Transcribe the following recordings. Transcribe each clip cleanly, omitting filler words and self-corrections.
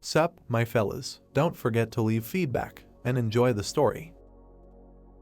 Sup, my fellas, don't forget to leave feedback, and enjoy the story.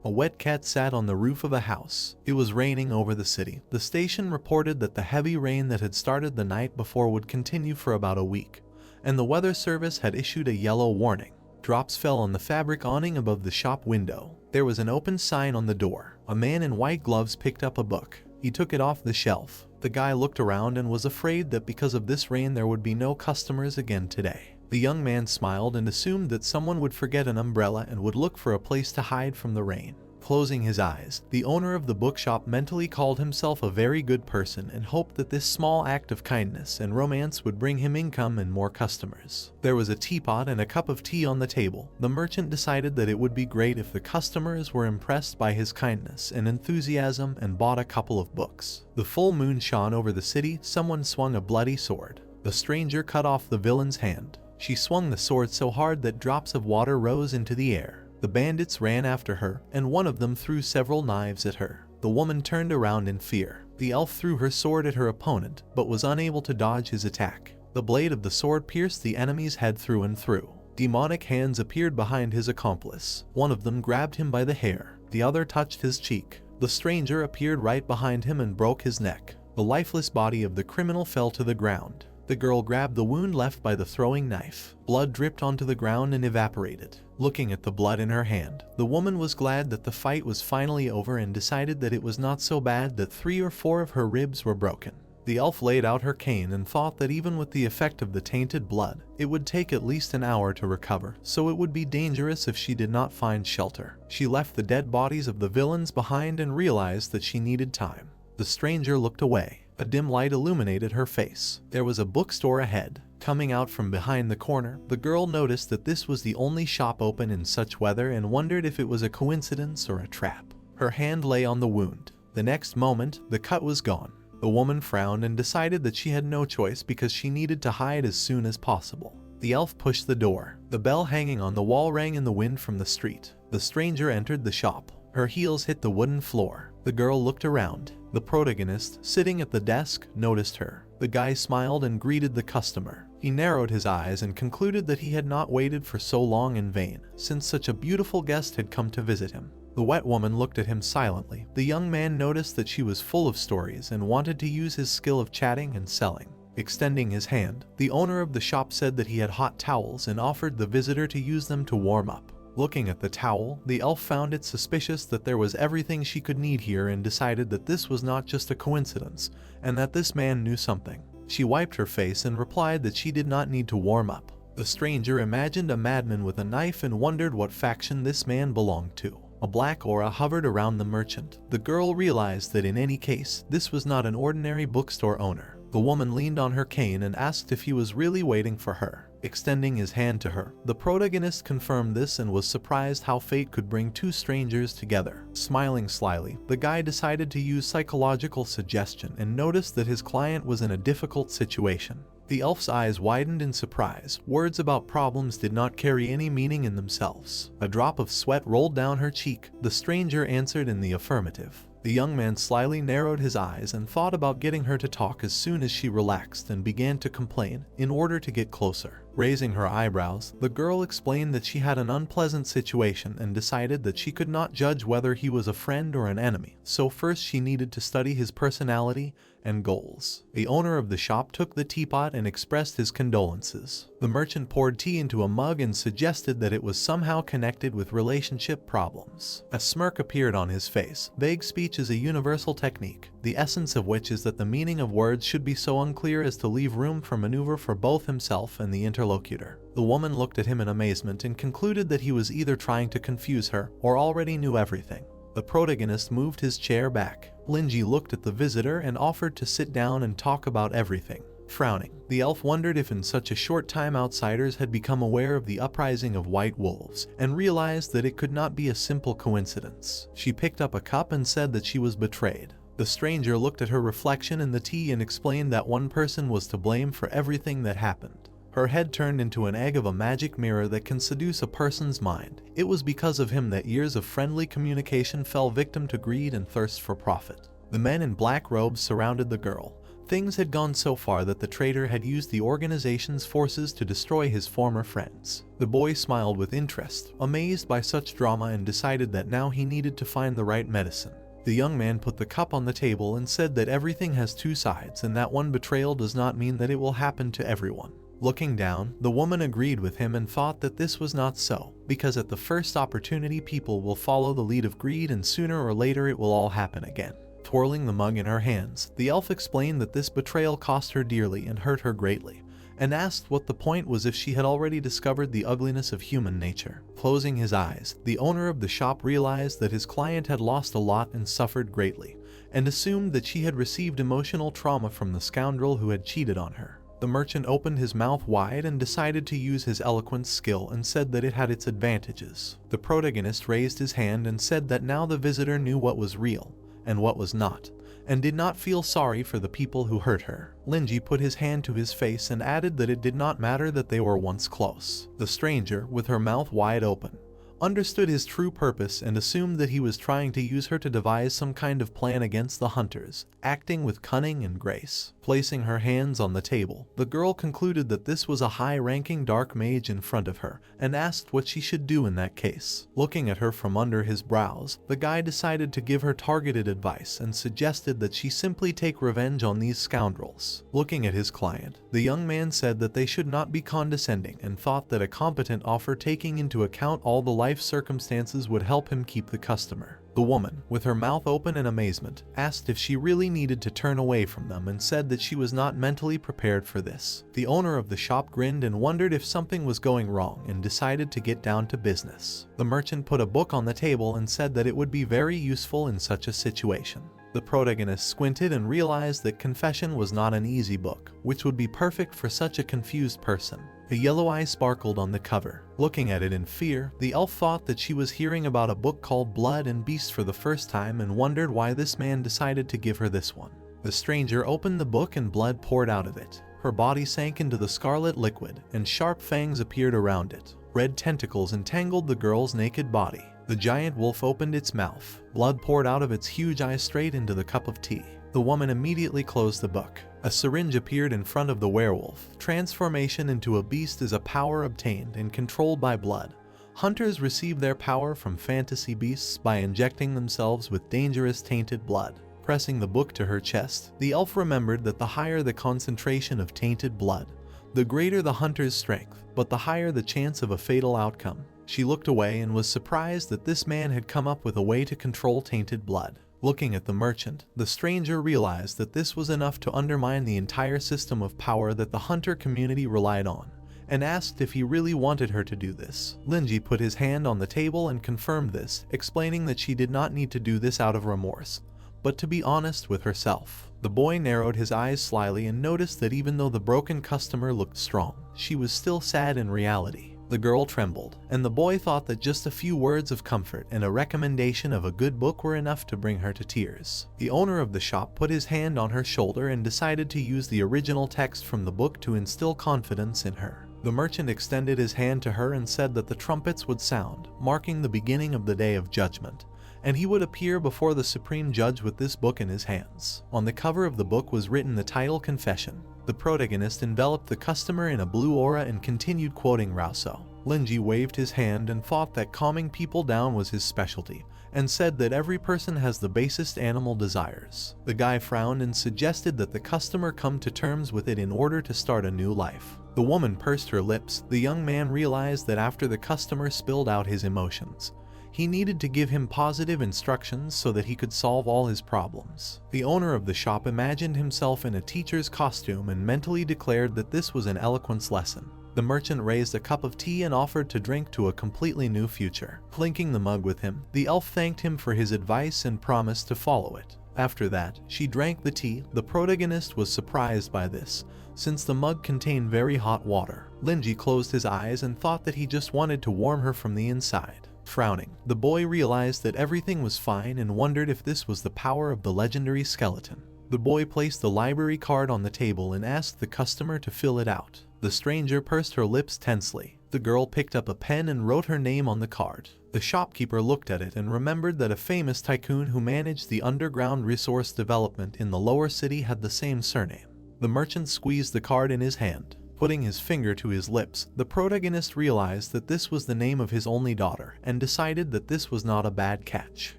A wet cat sat on the roof of a house. It was raining over the city. The station reported that the heavy rain that had started the night before would continue for about a week, and the weather service had issued a yellow warning. Drops fell on the fabric awning above the shop window. There was an open sign on the door. A man in white gloves picked up a book. He took it off the shelf. The guy looked around and was afraid that because of this rain there would be no customers again today. The young man smiled and assumed that someone would forget an umbrella and would look for a place to hide from the rain. Closing his eyes, the owner of the bookshop mentally called himself a very good person and hoped that this small act of kindness and romance would bring him income and more customers. There was a teapot and a cup of tea on the table. The merchant decided that it would be great if the customers were impressed by his kindness and enthusiasm and bought a couple of books. The full moon shone over the city. Someone swung a bloody sword. The stranger cut off the villain's hand. She swung the sword so hard that drops of water rose into the air. The bandits ran after her, and one of them threw several knives at her. The woman turned around in fear. The elf threw her sword at her opponent, but was unable to dodge his attack. The blade of the sword pierced the enemy's head through and through. Demonic hands appeared behind his accomplice. One of them grabbed him by the hair. The other touched his cheek. The stranger appeared right behind him and broke his neck. The lifeless body of the criminal fell to the ground. The girl grabbed the wound left by the throwing knife. Blood dripped onto the ground and evaporated. Looking at the blood in her hand, the woman was glad that the fight was finally over and decided that it was not so bad that 3 or 4 of her ribs were broken. The elf laid out her cane and thought that even with the effect of the tainted blood, it would take at least an hour to recover, so it would be dangerous if she did not find shelter. She left the dead bodies of the villains behind and realized that she needed time. The stranger looked away. A dim light illuminated her face. There was a bookstore ahead. Coming out from behind the corner, the girl noticed that this was the only shop open in such weather and wondered if it was a coincidence or a trap. Her hand lay on the wound. The next moment, the cut was gone. The woman frowned and decided that she had no choice because she needed to hide as soon as possible. The elf pushed the door. The bell hanging on the wall rang in the wind from the street. The stranger entered the shop. Her heels hit the wooden floor. The girl looked around. The protagonist, sitting at the desk, noticed her. The guy smiled and greeted the customer. He narrowed his eyes and concluded that he had not waited for so long in vain, since such a beautiful guest had come to visit him. The wet woman looked at him silently. The young man noticed that she was full of stories and wanted to use his skill of chatting and selling. Extending his hand, the owner of the shop said that he had hot towels and offered the visitor to use them to warm up. Looking at the towel, the elf found it suspicious that there was everything she could need here and decided that this was not just a coincidence, and that this man knew something. She wiped her face and replied that she did not need to warm up. The stranger imagined a madman with a knife and wondered what faction this man belonged to. A black aura hovered around the merchant. The girl realized that in any case, this was not an ordinary bookstore owner. The woman leaned on her cane and asked if he was really waiting for her. Extending his hand to her, the protagonist confirmed this and was surprised how fate could bring 2 strangers together. Smiling slyly, the guy decided to use psychological suggestion and noticed that his client was in a difficult situation. The elf's eyes widened in surprise. Words about problems did not carry any meaning in themselves. A drop of sweat rolled down her cheek. The stranger answered in the affirmative. The young man slyly narrowed his eyes and thought about getting her to talk as soon as she relaxed and began to complain in order to get closer. Raising her eyebrows, the girl explained that she had an unpleasant situation and decided that she could not judge whether he was a friend or an enemy, so first she needed to study his personality and goals. The owner of the shop took the teapot and expressed his condolences. The merchant poured tea into a mug and suggested that it was somehow connected with relationship problems. A smirk appeared on his face. Vague speech is a universal technique, the essence of which is that the meaning of words should be so unclear as to leave room for maneuver for both himself and the interlocutor. The woman looked at him in amazement and concluded that he was either trying to confuse her or already knew everything. The protagonist moved his chair back. Linji looked at the visitor and offered to sit down and talk about everything. Frowning, the elf wondered if in such a short time outsiders had become aware of the uprising of white wolves, and realized that it could not be a simple coincidence. She picked up a cup and said that she was betrayed. The stranger looked at her reflection in the tea and explained that one person was to blame for everything that happened. Her head turned into an egg of a magic mirror that can seduce a person's mind. It was because of him that years of friendly communication fell victim to greed and thirst for profit. The men in black robes surrounded the girl. Things had gone so far that the traitor had used the organization's forces to destroy his former friends. The boy smiled with interest, amazed by such drama, and decided that now he needed to find the right medicine. The young man put the cup on the table and said that everything has two sides and that one betrayal does not mean that it will happen to everyone. Looking down, the woman agreed with him and thought that this was not so, because at the first opportunity people will follow the lead of greed and sooner or later it will all happen again. Twirling the mug in her hands, the elf explained that this betrayal cost her dearly and hurt her greatly, and asked what the point was if she had already discovered the ugliness of human nature. Closing his eyes, the owner of the shop realized that his client had lost a lot and suffered greatly, and assumed that she had received emotional trauma from the scoundrel who had cheated on her. The merchant opened his mouth wide and decided to use his eloquence skill and said that it had its advantages. The protagonist raised his hand and said that now the visitor knew what was real and what was not, and did not feel sorry for the people who hurt her. Linji put his hand to his face and added that it did not matter that they were once close. The stranger, with her mouth wide open, understood his true purpose and assumed that he was trying to use her to devise some kind of plan against the hunters, acting with cunning and grace. Placing her hands on the table, the girl concluded that this was a high-ranking dark mage in front of her and asked what she should do in that case. Looking at her from under his brows, the guy decided to give her targeted advice and suggested that she simply take revenge on these scoundrels. Looking at his client, the young man said that they should not be condescending and thought that a competent offer taking into account all the life circumstances would help him keep the customer. The woman, with her mouth open in amazement, asked if she really needed to turn away from them and said that she was not mentally prepared for this. The owner of the shop grinned and wondered if something was going wrong and decided to get down to business. The merchant put a book on the table and said that it would be very useful in such a situation. The protagonist squinted and realized that Confession was not an easy book, which would be perfect for such a confused person. A yellow eye sparkled on the cover. Looking at it in fear, the elf thought that she was hearing about a book called Blood and Beasts for the first time and wondered why this man decided to give her this one. The stranger opened the book and blood poured out of it. Her body sank into the scarlet liquid, and sharp fangs appeared around it. Red tentacles entangled the girl's naked body. The giant wolf opened its mouth. Blood poured out of its huge eyes straight into the cup of tea. The woman immediately closed the book. A syringe appeared in front of the werewolf. Transformation into a beast is a power obtained and controlled by blood. Hunters receive their power from fantasy beasts by injecting themselves with dangerous tainted blood. Pressing the book to her chest, the elf remembered that the higher the concentration of tainted blood, the greater the hunter's strength, but the higher the chance of a fatal outcome. She looked away and was surprised that this man had come up with a way to control tainted blood. Looking at the merchant, the stranger realized that this was enough to undermine the entire system of power that the hunter community relied on, and asked if he really wanted her to do this. Linji put his hand on the table and confirmed this, explaining that she did not need to do this out of remorse, but to be honest with herself. The boy narrowed his eyes slyly and noticed that even though the broken customer looked strong, she was still sad in reality. The girl trembled, and the boy thought that just a few words of comfort and a recommendation of a good book were enough to bring her to tears. The owner of the shop put his hand on her shoulder and decided to use the original text from the book to instill confidence in her. The merchant extended his hand to her and said that the trumpets would sound, marking the beginning of the day of judgment, and he would appear before the supreme judge with this book in his hands. On the cover of the book was written the title Confession. The protagonist enveloped the customer in a blue aura and continued quoting Rousseau. Linji waved his hand and thought that calming people down was his specialty, and said that every person has the basest animal desires. The guy frowned and suggested that the customer come to terms with it in order to start a new life. The woman pursed her lips. The young man realized that after the customer spilled out his emotions, he needed to give him positive instructions so that he could solve all his problems. The owner of the shop imagined himself in a teacher's costume and mentally declared that this was an eloquence lesson. The merchant raised a cup of tea and offered to drink to a completely new future. Clinking the mug with him, the elf thanked him for his advice and promised to follow it. After that, she drank the tea. The protagonist was surprised by this, since the mug contained very hot water. Linji closed his eyes and thought that he just wanted to warm her from the inside. Frowning, the boy realized that everything was fine and wondered if this was the power of the legendary skeleton. The boy placed the library card on the table and asked the customer to fill it out. The stranger pursed her lips tensely. The girl picked up a pen and wrote her name on the card. The shopkeeper looked at it and remembered that a famous tycoon who managed the underground resource development in the lower city had the same surname. The merchant squeezed the card in his hand. Putting his finger to his lips, the protagonist realized that this was the name of his only daughter and decided that this was not a bad catch.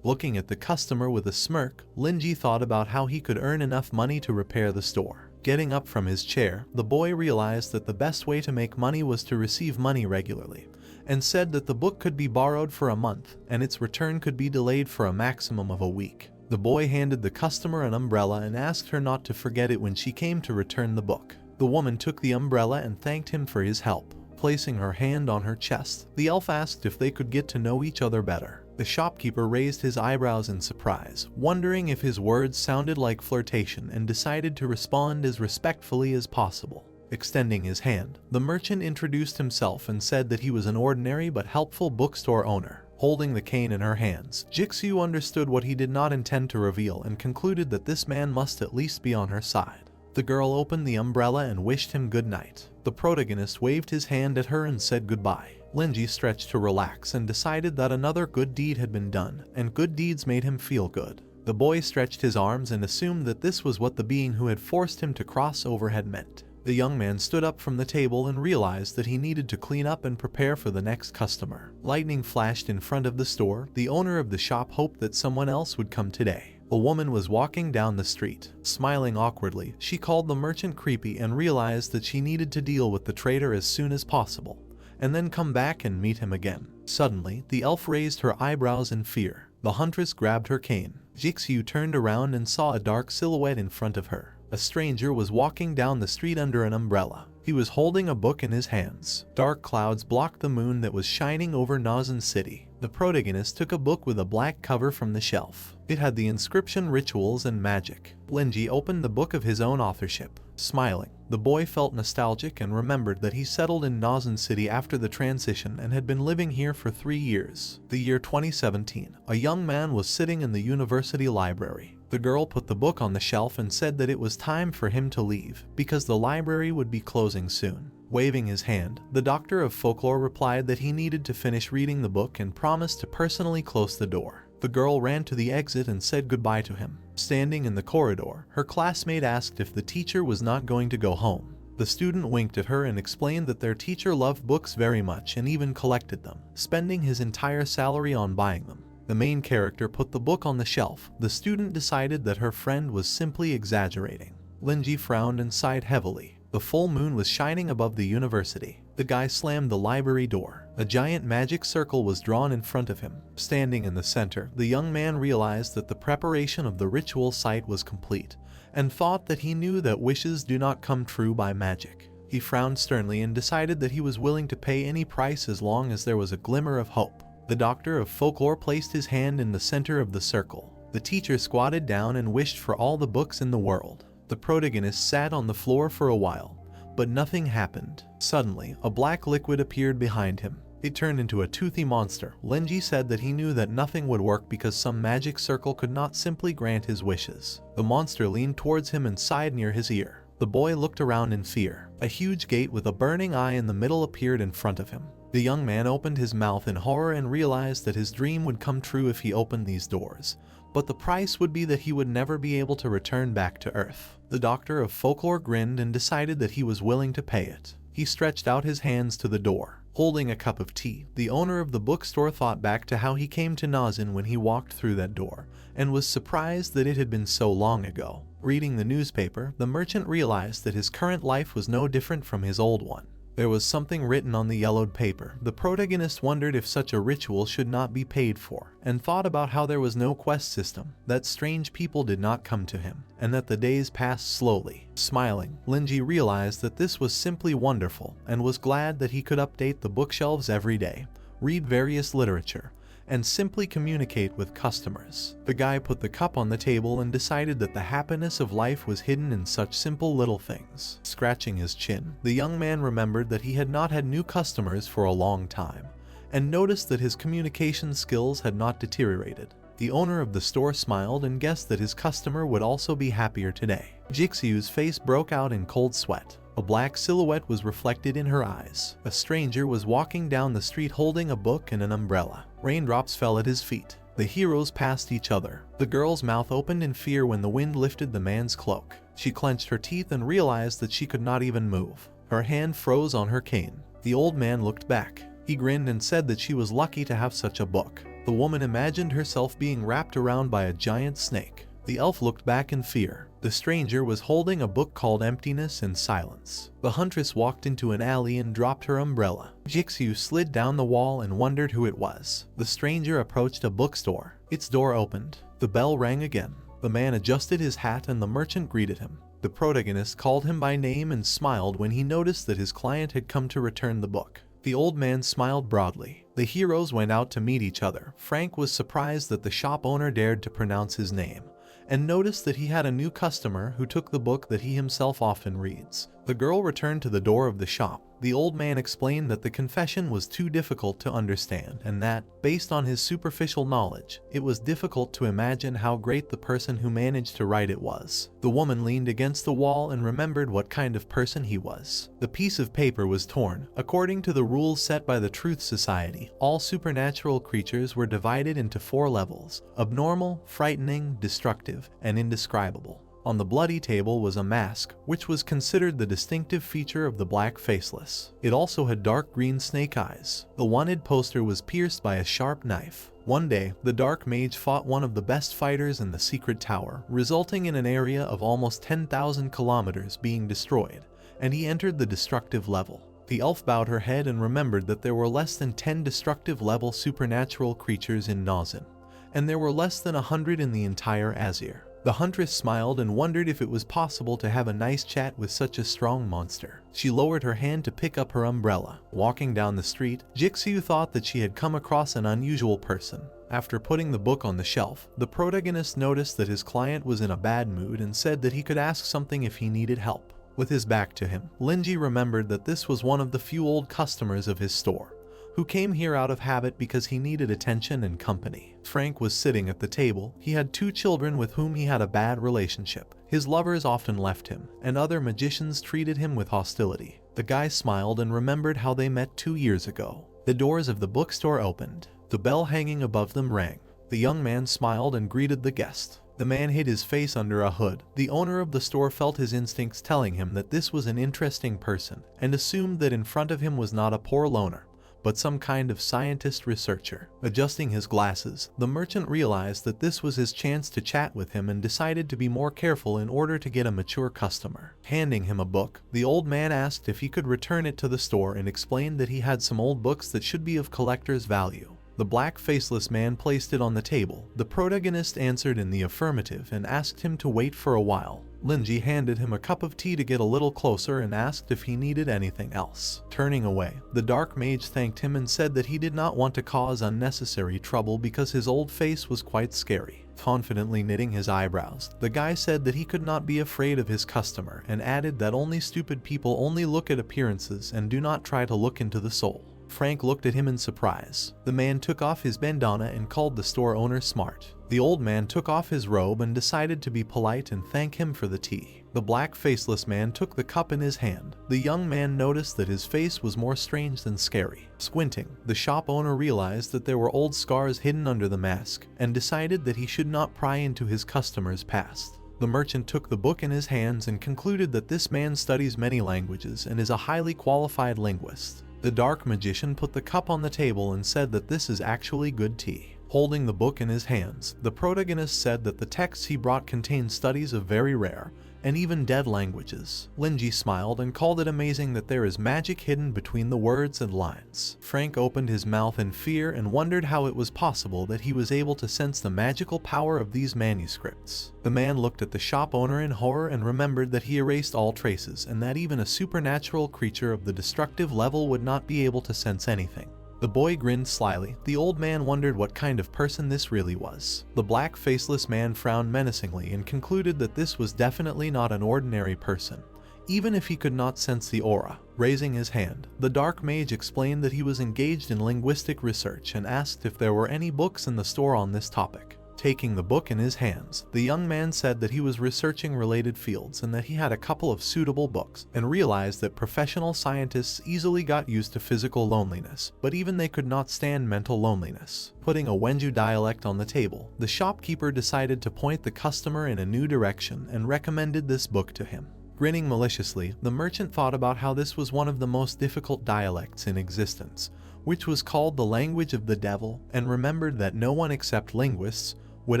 Looking at the customer with a smirk, Linji thought about how he could earn enough money to repair the store. Getting up from his chair, the boy realized that the best way to make money was to receive money regularly, and said that the book could be borrowed for a month and its return could be delayed for a maximum of a week. The boy handed the customer an umbrella and asked her not to forget it when she came to return the book. The woman took the umbrella and thanked him for his help. Placing her hand on her chest, the elf asked if they could get to know each other better. The shopkeeper raised his eyebrows in surprise, wondering if his words sounded like flirtation, and decided to respond as respectfully as possible. Extending his hand, the merchant introduced himself and said that he was an ordinary but helpful bookstore owner. Holding the cane in her hands, Jixu understood what he did not intend to reveal and concluded that this man must at least be on her side. The girl opened the umbrella and wished him good night. The protagonist waved his hand at her and said goodbye. Linji stretched to relax and decided that another good deed had been done, and good deeds made him feel good. The boy stretched his arms and assumed that this was what the being who had forced him to cross over had meant. The young man stood up from the table and realized that he needed to clean up and prepare for the next customer. Lightning flashed in front of the store. The owner of the shop hoped that someone else would come today. A woman was walking down the street. Smiling awkwardly, she called the merchant creepy and realized that she needed to deal with the trader as soon as possible, and then come back and meet him again. Suddenly, the elf raised her eyebrows in fear. The huntress grabbed her cane. Jixu turned around and saw a dark silhouette in front of her. A stranger was walking down the street under an umbrella. He was holding a book in his hands. Dark clouds blocked the moon that was shining over Nazan City. The protagonist took a book with a black cover from the shelf. It had the inscription Rituals and Magic. Linji opened the book of his own authorship. Smiling, the boy felt nostalgic and remembered that he settled in Nazan City after the transition and had been living here for 3 years. The year 2017, a young man was sitting in the university library. The girl put the book on the shelf and said that it was time for him to leave, because the library would be closing soon. Waving his hand, the doctor of folklore replied that he needed to finish reading the book and promised to personally close the door. The girl ran to the exit and said goodbye to him. Standing in the corridor, her classmate asked if the teacher was not going to go home. The student winked at her and explained that their teacher loved books very much and even collected them, spending his entire salary on buying them. The main character put the book on the shelf. The student decided that her friend was simply exaggerating. Linji frowned and sighed heavily. The full moon was shining above the university. The guy slammed the library door. A giant magic circle was drawn in front of him. Standing in the center, the young man realized that the preparation of the ritual site was complete, and thought that he knew that wishes do not come true by magic. He frowned sternly and decided that he was willing to pay any price as long as there was a glimmer of hope. The doctor of folklore placed his hand in the center of the circle. The teacher squatted down and wished for all the books in the world. The protagonist sat on the floor for a while, but nothing happened. Suddenly, a black liquid appeared behind him. It turned into a toothy monster. Linji said that he knew that nothing would work because some magic circle could not simply grant his wishes. The monster leaned towards him and sighed near his ear. The boy looked around in fear. A huge gate with a burning eye in the middle appeared in front of him. The young man opened his mouth in horror and realized that his dream would come true if he opened these doors, but the price would be that he would never be able to return back to Earth. The doctor of folklore grinned and decided that he was willing to pay it. He stretched out his hands to the door. Holding a cup of tea, the owner of the bookstore thought back to how he came to Nazan when he walked through that door, and was surprised that it had been so long ago. Reading the newspaper, the merchant realized that his current life was no different from his old one. There was something written on the yellowed paper. The protagonist wondered if such a ritual should not be paid for, and thought about how there was no quest system, that strange people did not come to him, and that the days passed slowly. Smiling, Linji realized that this was simply wonderful, and was glad that he could update the bookshelves every day, read various literature, and simply communicate with customers. The guy put the cup on the table and decided that the happiness of life was hidden in such simple little things. Scratching his chin, the young man remembered that he had not had new customers for a long time, and noticed that his communication skills had not deteriorated. The owner of the store smiled and guessed that his customer would also be happier today. Jixu's face broke out in cold sweat. A black silhouette was reflected in her eyes. A stranger was walking down the street holding a book and an umbrella. Raindrops fell at his feet. The heroes passed each other. The girl's mouth opened in fear when the wind lifted the man's cloak. She clenched her teeth and realized that she could not even move. Her hand froze on her cane. The old man looked back. He grinned and said that she was lucky to have such a book. The woman imagined herself being wrapped around by a giant snake. The elf looked back in fear. The stranger was holding a book called Emptiness and Silence. The huntress walked into an alley and dropped her umbrella. Jixu slid down the wall and wondered who it was. The stranger approached a bookstore. Its door opened. The bell rang again. The man adjusted his hat and the merchant greeted him. The protagonist called him by name and smiled when he noticed that his client had come to return the book. The old man smiled broadly. The heroes went out to meet each other. Frank was surprised that the shop owner dared to pronounce his name, and noticed that he had a new customer who took the book that he himself often reads. The girl returned to the door of the shop. The old man explained that the confession was too difficult to understand and that, based on his superficial knowledge, it was difficult to imagine how great the person who managed to write it was. The woman leaned against the wall and remembered what kind of person he was. The piece of paper was torn. According to the rules set by the Truth Society, all supernatural creatures were divided into 4 levels: abnormal, frightening, destructive, and indescribable. On the bloody table was a mask, which was considered the distinctive feature of the Black Faceless. It also had dark green snake eyes. The wanted poster was pierced by a sharp knife. One day, the Dark Mage fought one of the best fighters in the secret tower, resulting in an area of almost 10,000 kilometers being destroyed, and he entered the destructive level. The elf bowed her head and remembered that there were less than 10 destructive level supernatural creatures in Nazin, and there were less than 100 in the entire Azir. The huntress smiled and wondered if it was possible to have a nice chat with such a strong monster. She lowered her hand to pick up her umbrella. Walking down the street, Jixu thought that she had come across an unusual person. After putting the book on the shelf, the protagonist noticed that his client was in a bad mood and said that he could ask something if he needed help. With his back to him, Linji remembered that this was one of the few old customers of his store, who came here out of habit because he needed attention and company. Frank was sitting at the table. He had 2 children with whom he had a bad relationship. His lovers often left him, and other magicians treated him with hostility. The guy smiled and remembered how they met 2 years ago. The doors of the bookstore opened. The bell hanging above them rang. The young man smiled and greeted the guest. The man hid his face under a hood. The owner of the store felt his instincts telling him that this was an interesting person, and assumed that in front of him was not a poor loner, but some kind of scientist researcher. Adjusting his glasses, the merchant realized that this was his chance to chat with him and decided to be more careful in order to get a mature customer. Handing him a book, the old man asked if he could return it to the store and explained that he had some old books that should be of collector's value. The black faceless man placed it on the table. The protagonist answered in the affirmative and asked him to wait for a while. Linji handed him a cup of tea to get a little closer and asked if he needed anything else. Turning away, the dark mage thanked him and said that he did not want to cause unnecessary trouble because his old face was quite scary. Confidently knitting his eyebrows, the guy said that he could not be afraid of his customer and added that only stupid people only look at appearances and do not try to look into the soul. Frank looked at him in surprise. The man took off his bandana and called the store owner smart. The old man took off his robe and decided to be polite and thank him for the tea. The black faceless man took the cup in his hand. The young man noticed that his face was more strange than scary. Squinting, the shop owner realized that there were old scars hidden under the mask and decided that he should not pry into his customer's past. The merchant took the book in his hands and concluded that this man studies many languages and is a highly qualified linguist. The dark magician put the cup on the table and said that this is actually good tea. Holding the book in his hands, the protagonist said that the texts he brought contained studies of very rare and even dead languages. Linji smiled and called it amazing that there is magic hidden between the words and lines. Frank opened his mouth in fear and wondered how it was possible that he was able to sense the magical power of these manuscripts. The man looked at the shop owner in horror and remembered that he erased all traces and that even a supernatural creature of the destructive level would not be able to sense anything. The boy grinned slyly. The old man wondered what kind of person this really was. The black faceless man frowned menacingly and concluded that this was definitely not an ordinary person, even if he could not sense the aura. Raising his hand, the dark mage explained that he was engaged in linguistic research and asked if there were any books in the store on this topic. Taking the book in his hands, the young man said that he was researching related fields and that he had a couple of suitable books, and realized that professional scientists easily got used to physical loneliness, but even they could not stand mental loneliness. Putting a Wenju dialect on the table, the shopkeeper decided to point the customer in a new direction and recommended this book to him. Grinning maliciously, the merchant thought about how this was one of the most difficult dialects in existence, which was called the language of the devil, and remembered that no one except linguists would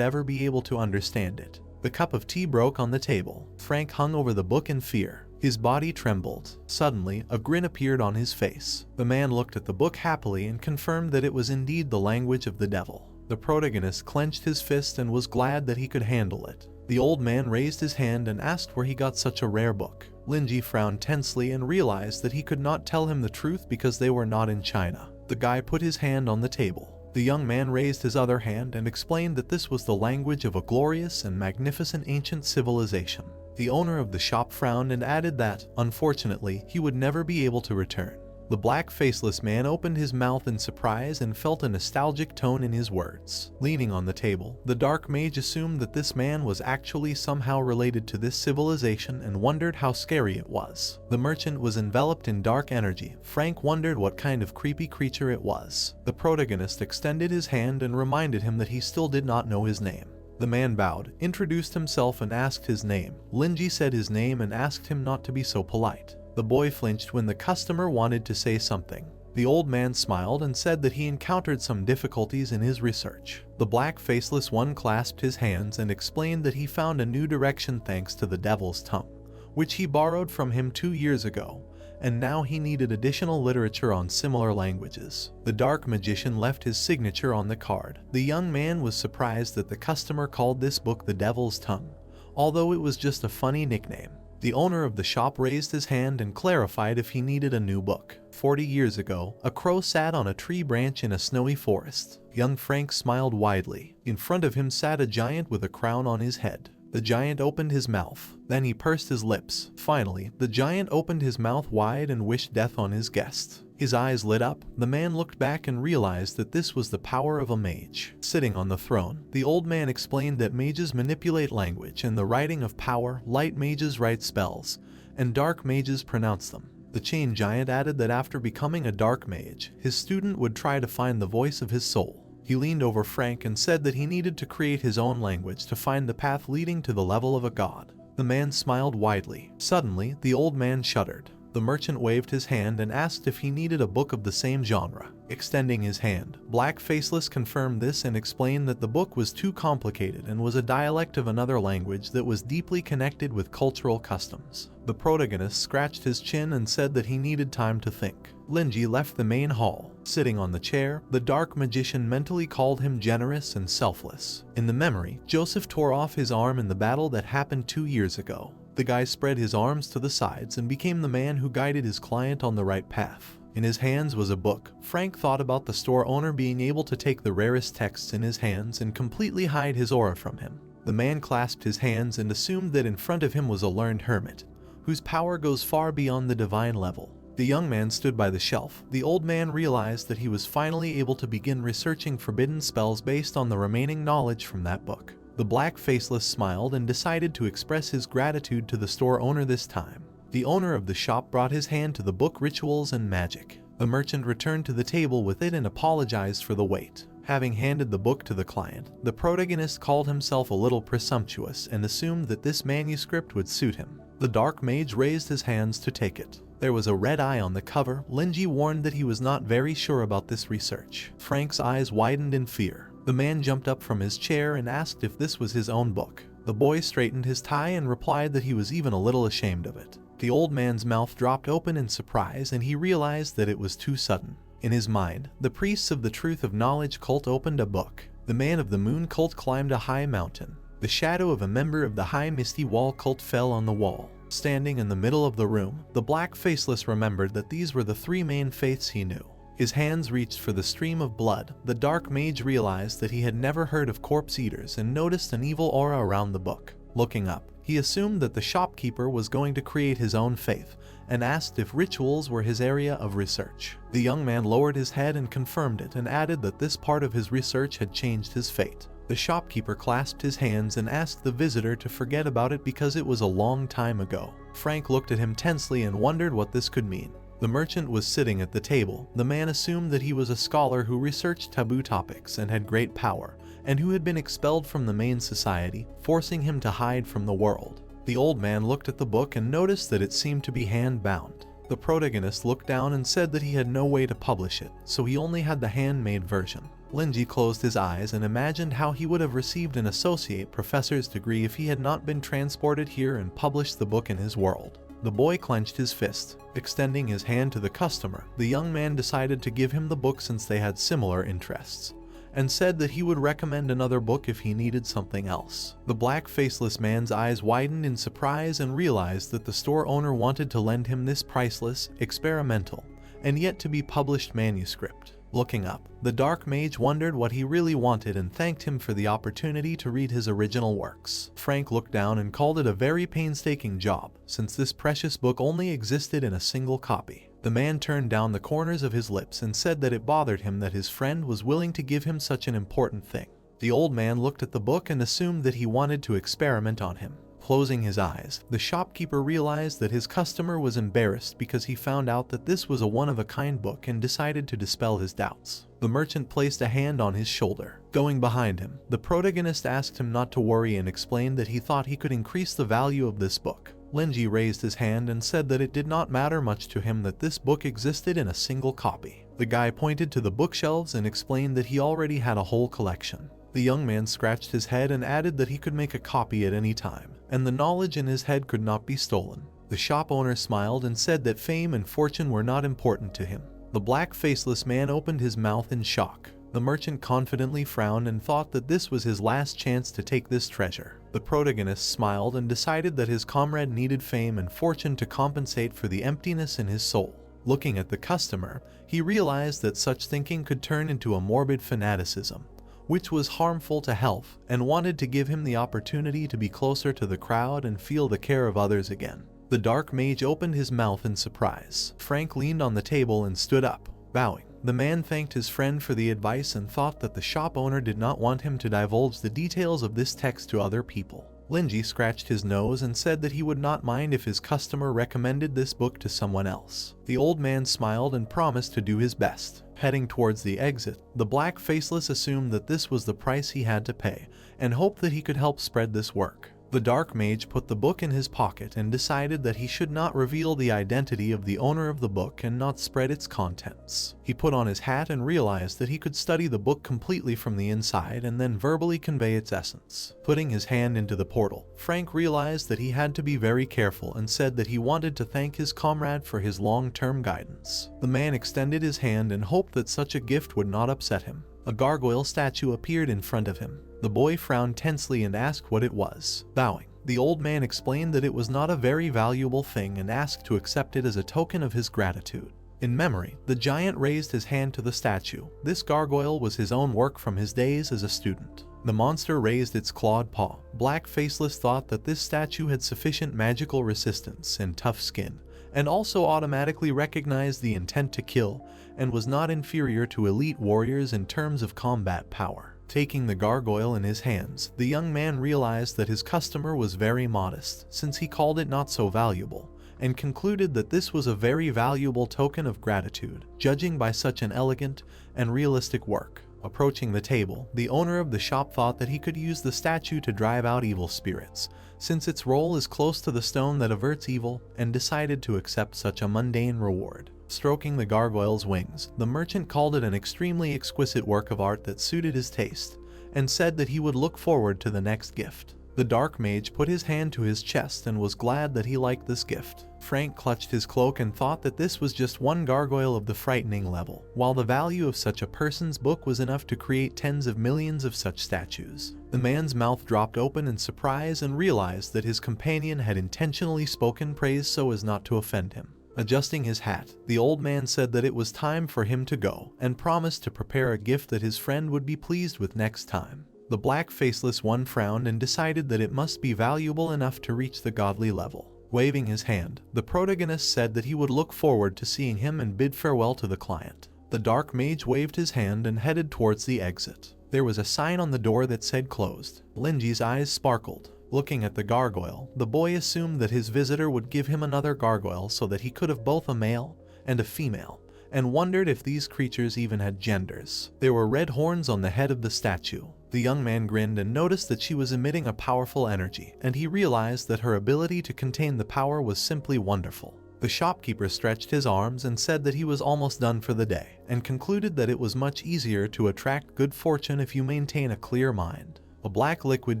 ever be able to understand it. The cup of tea broke on the table. Frank hung over the book in fear. His body trembled. Suddenly, a grin appeared on his face. The man looked at the book happily and confirmed that it was indeed the language of the devil. The protagonist clenched his fist and was glad that he could handle it. The old man raised his hand and asked where he got such a rare book. Linji frowned tensely and realized that he could not tell him the truth because they were not in China. The guy put his hand on the table. The young man raised his other hand and explained that this was the language of a glorious and magnificent ancient civilization. The owner of the shop frowned and added that, unfortunately, he would never be able to return. The black faceless man opened his mouth in surprise and felt a nostalgic tone in his words. Leaning on the table, the dark mage assumed that this man was actually somehow related to this civilization and wondered how scary it was. The merchant was enveloped in dark energy. Frank wondered what kind of creepy creature it was. The protagonist extended his hand and reminded him that he still did not know his name. The man bowed, introduced himself and asked his name. Linji said his name and asked him not to be so polite. The boy flinched when the customer wanted to say something. The old man smiled and said that he encountered some difficulties in his research. The black faceless one clasped his hands and explained that he found a new direction thanks to the devil's tongue, which he borrowed from him 2 years ago, and now he needed additional literature on similar languages. The dark magician left his signature on the card. The young man was surprised that the customer called this book the devil's tongue, although it was just a funny nickname. The owner of the shop raised his hand and clarified if he needed a new book. 40 years ago, a crow sat on a tree branch in a snowy forest. Young Frank smiled widely. In front of him sat a giant with a crown on his head. The giant opened his mouth. Then he pursed his lips. Finally, the giant opened his mouth wide and wished death on his guest. His eyes lit up. The man looked back and realized that this was the power of a mage. Sitting on the throne, the old man explained that mages manipulate language and the writing of power. Light mages write spells, and dark mages pronounce them. The chain giant added that after becoming a dark mage, his student would try to find the voice of his soul. He leaned over Frank and said that he needed to create his own language to find the path leading to the level of a god. The man smiled widely. Suddenly, the old man shuddered. The merchant waved his hand and asked if he needed a book of the same genre. Extending his hand, Black Faceless confirmed this and explained that the book was too complicated and was a dialect of another language that was deeply connected with cultural customs. The protagonist scratched his chin and said that he needed time to think. Linji left the main hall. Sitting on the chair, the dark magician mentally called him generous and selfless. In the memory, Joseph tore off his arm in the battle that happened 2 years ago. The guy spread his arms to the sides and became the man who guided his client on the right path. In his hands was a book. Frank thought about the store owner being able to take the rarest texts in his hands and completely hide his aura from him. The man clasped his hands and assumed that in front of him was a learned hermit, whose power goes far beyond the divine level. The young man stood by the shelf. The old man realized that he was finally able to begin researching forbidden spells based on the remaining knowledge from that book. The Black Faceless smiled and decided to express his gratitude to the store owner this time. The owner of the shop brought his hand to the book Rituals and Magic. The merchant returned to the table with it and apologized for the wait. Having handed the book to the client, the protagonist called himself a little presumptuous and assumed that this manuscript would suit him. The dark mage raised his hands to take it. There was a red eye on the cover. Linji warned that he was not very sure about this research. Frank's eyes widened in fear. The man jumped up from his chair and asked if this was his own book. The boy straightened his tie and replied that he was even a little ashamed of it. The old man's mouth dropped open in surprise and he realized that it was too sudden. In his mind, the priests of the Truth of Knowledge cult opened a book. The man of the Moon cult climbed a high mountain. The shadow of a member of the High Misty Wall cult fell on the wall. Standing in the middle of the room, the Black Faceless remembered that these were the 3 main faiths he knew. His hands reached for the stream of blood. The dark mage realized that he had never heard of corpse eaters and noticed an evil aura around the book. Looking up, he assumed that the shopkeeper was going to create his own faith and asked if rituals were his area of research. The young man lowered his head and confirmed it and added that this part of his research had changed his fate. The shopkeeper clasped his hands and asked the visitor to forget about it because it was a long time ago. Frank looked at him tensely and wondered what this could mean. The merchant was sitting at the table. The man assumed that he was a scholar who researched taboo topics and had great power, and who had been expelled from the main society, forcing him to hide from the world. The old man looked at the book and noticed that it seemed to be hand-bound. The protagonist looked down and said that he had no way to publish it, so he only had the handmade version. Linji closed his eyes and imagined how he would have received an associate professor's degree if he had not been transported here and published the book in his world. The boy clenched his fist. Extending his hand to the customer, the young man decided to give him the book since they had similar interests, and said that he would recommend another book if he needed something else. The black faceless man's eyes widened in surprise and realized that the store owner wanted to lend him this priceless, experimental, and yet to be published manuscript. Looking up, the dark mage wondered what he really wanted and thanked him for the opportunity to read his original works. Frank looked down and called it a very painstaking job, since this precious book only existed in a single copy. The man turned down the corners of his lips and said that it bothered him that his friend was willing to give him such an important thing. The old man looked at the book and assumed that he wanted to experiment on him. Closing his eyes, the shopkeeper realized that his customer was embarrassed because he found out that this was a one-of-a-kind book and decided to dispel his doubts. The merchant placed a hand on his shoulder. Going behind him, the protagonist asked him not to worry and explained that he thought he could increase the value of this book. Linji raised his hand and said that it did not matter much to him that this book existed in a single copy. The guy pointed to the bookshelves and explained that he already had a whole collection. The young man scratched his head and added that he could make a copy at any time, and the knowledge in his head could not be stolen. The shop owner smiled and said that fame and fortune were not important to him. The black faceless man opened his mouth in shock. The merchant confidently frowned and thought that this was his last chance to take this treasure. The protagonist smiled and decided that his comrade needed fame and fortune to compensate for the emptiness in his soul. Looking at the customer, he realized that such thinking could turn into a morbid fanaticism, which was harmful to health, and wanted to give him the opportunity to be closer to the crowd and feel the care of others again. The dark mage opened his mouth in surprise. Frank leaned on the table and stood up, bowing. The man thanked his friend for the advice and thought that the shop owner did not want him to divulge the details of this text to other people. Linji scratched his nose and said that he would not mind if his customer recommended this book to someone else. The old man smiled and promised to do his best. Heading towards the exit, the black faceless assumed that this was the price he had to pay, and hoped that he could help spread this work. The dark mage put the book in his pocket and decided that he should not reveal the identity of the owner of the book and not spread its contents. He put on his hat and realized that he could study the book completely from the inside and then verbally convey its essence. Putting his hand into the portal, Frank realized that he had to be very careful and said that he wanted to thank his comrade for his long-term guidance. The man extended his hand and hoped that such a gift would not upset him. A gargoyle statue appeared in front of him. The boy frowned tensely and asked what it was. Bowing, the old man explained that it was not a very valuable thing and asked to accept it as a token of his gratitude. In memory, the giant raised his hand to the statue. This gargoyle was his own work from his days as a student. The monster raised its clawed paw. Black Faceless thought that this statue had sufficient magical resistance and tough skin, and also automatically recognized the intent to kill, and was not inferior to elite warriors in terms of combat power. Taking the gargoyle in his hands, the young man realized that his customer was very modest, since he called it not so valuable, and concluded that this was a very valuable token of gratitude, judging by such an elegant and realistic work. Approaching the table, the owner of the shop thought that he could use the statue to drive out evil spirits, since its role is close to the stone that averts evil, and decided to accept such a mundane reward. Stroking the gargoyle's wings, the merchant called it an extremely exquisite work of art that suited his taste, and said that he would look forward to the next gift. The dark mage put his hand to his chest and was glad that he liked this gift. Frank clutched his cloak and thought that this was just one gargoyle of the frightening level, while the value of such a person's book was enough to create tens of millions of such statues. The man's mouth dropped open in surprise and realized that his companion had intentionally spoken praise so as not to offend him. Adjusting his hat, the old man said that it was time for him to go, and promised to prepare a gift that his friend would be pleased with next time. The black faceless one frowned and decided that it must be valuable enough to reach the godly level. Waving his hand, the protagonist said that he would look forward to seeing him and bid farewell to the client. The dark mage waved his hand and headed towards the exit. There was a sign on the door that said closed. Linji's eyes sparkled. Looking at the gargoyle, the boy assumed that his visitor would give him another gargoyle so that he could have both a male and a female, and wondered if these creatures even had genders. There were red horns on the head of the statue. The young man grinned and noticed that she was emitting a powerful energy, and he realized that her ability to contain the power was simply wonderful. The shopkeeper stretched his arms and said that he was almost done for the day, and concluded that it was much easier to attract good fortune if you maintain a clear mind. A black liquid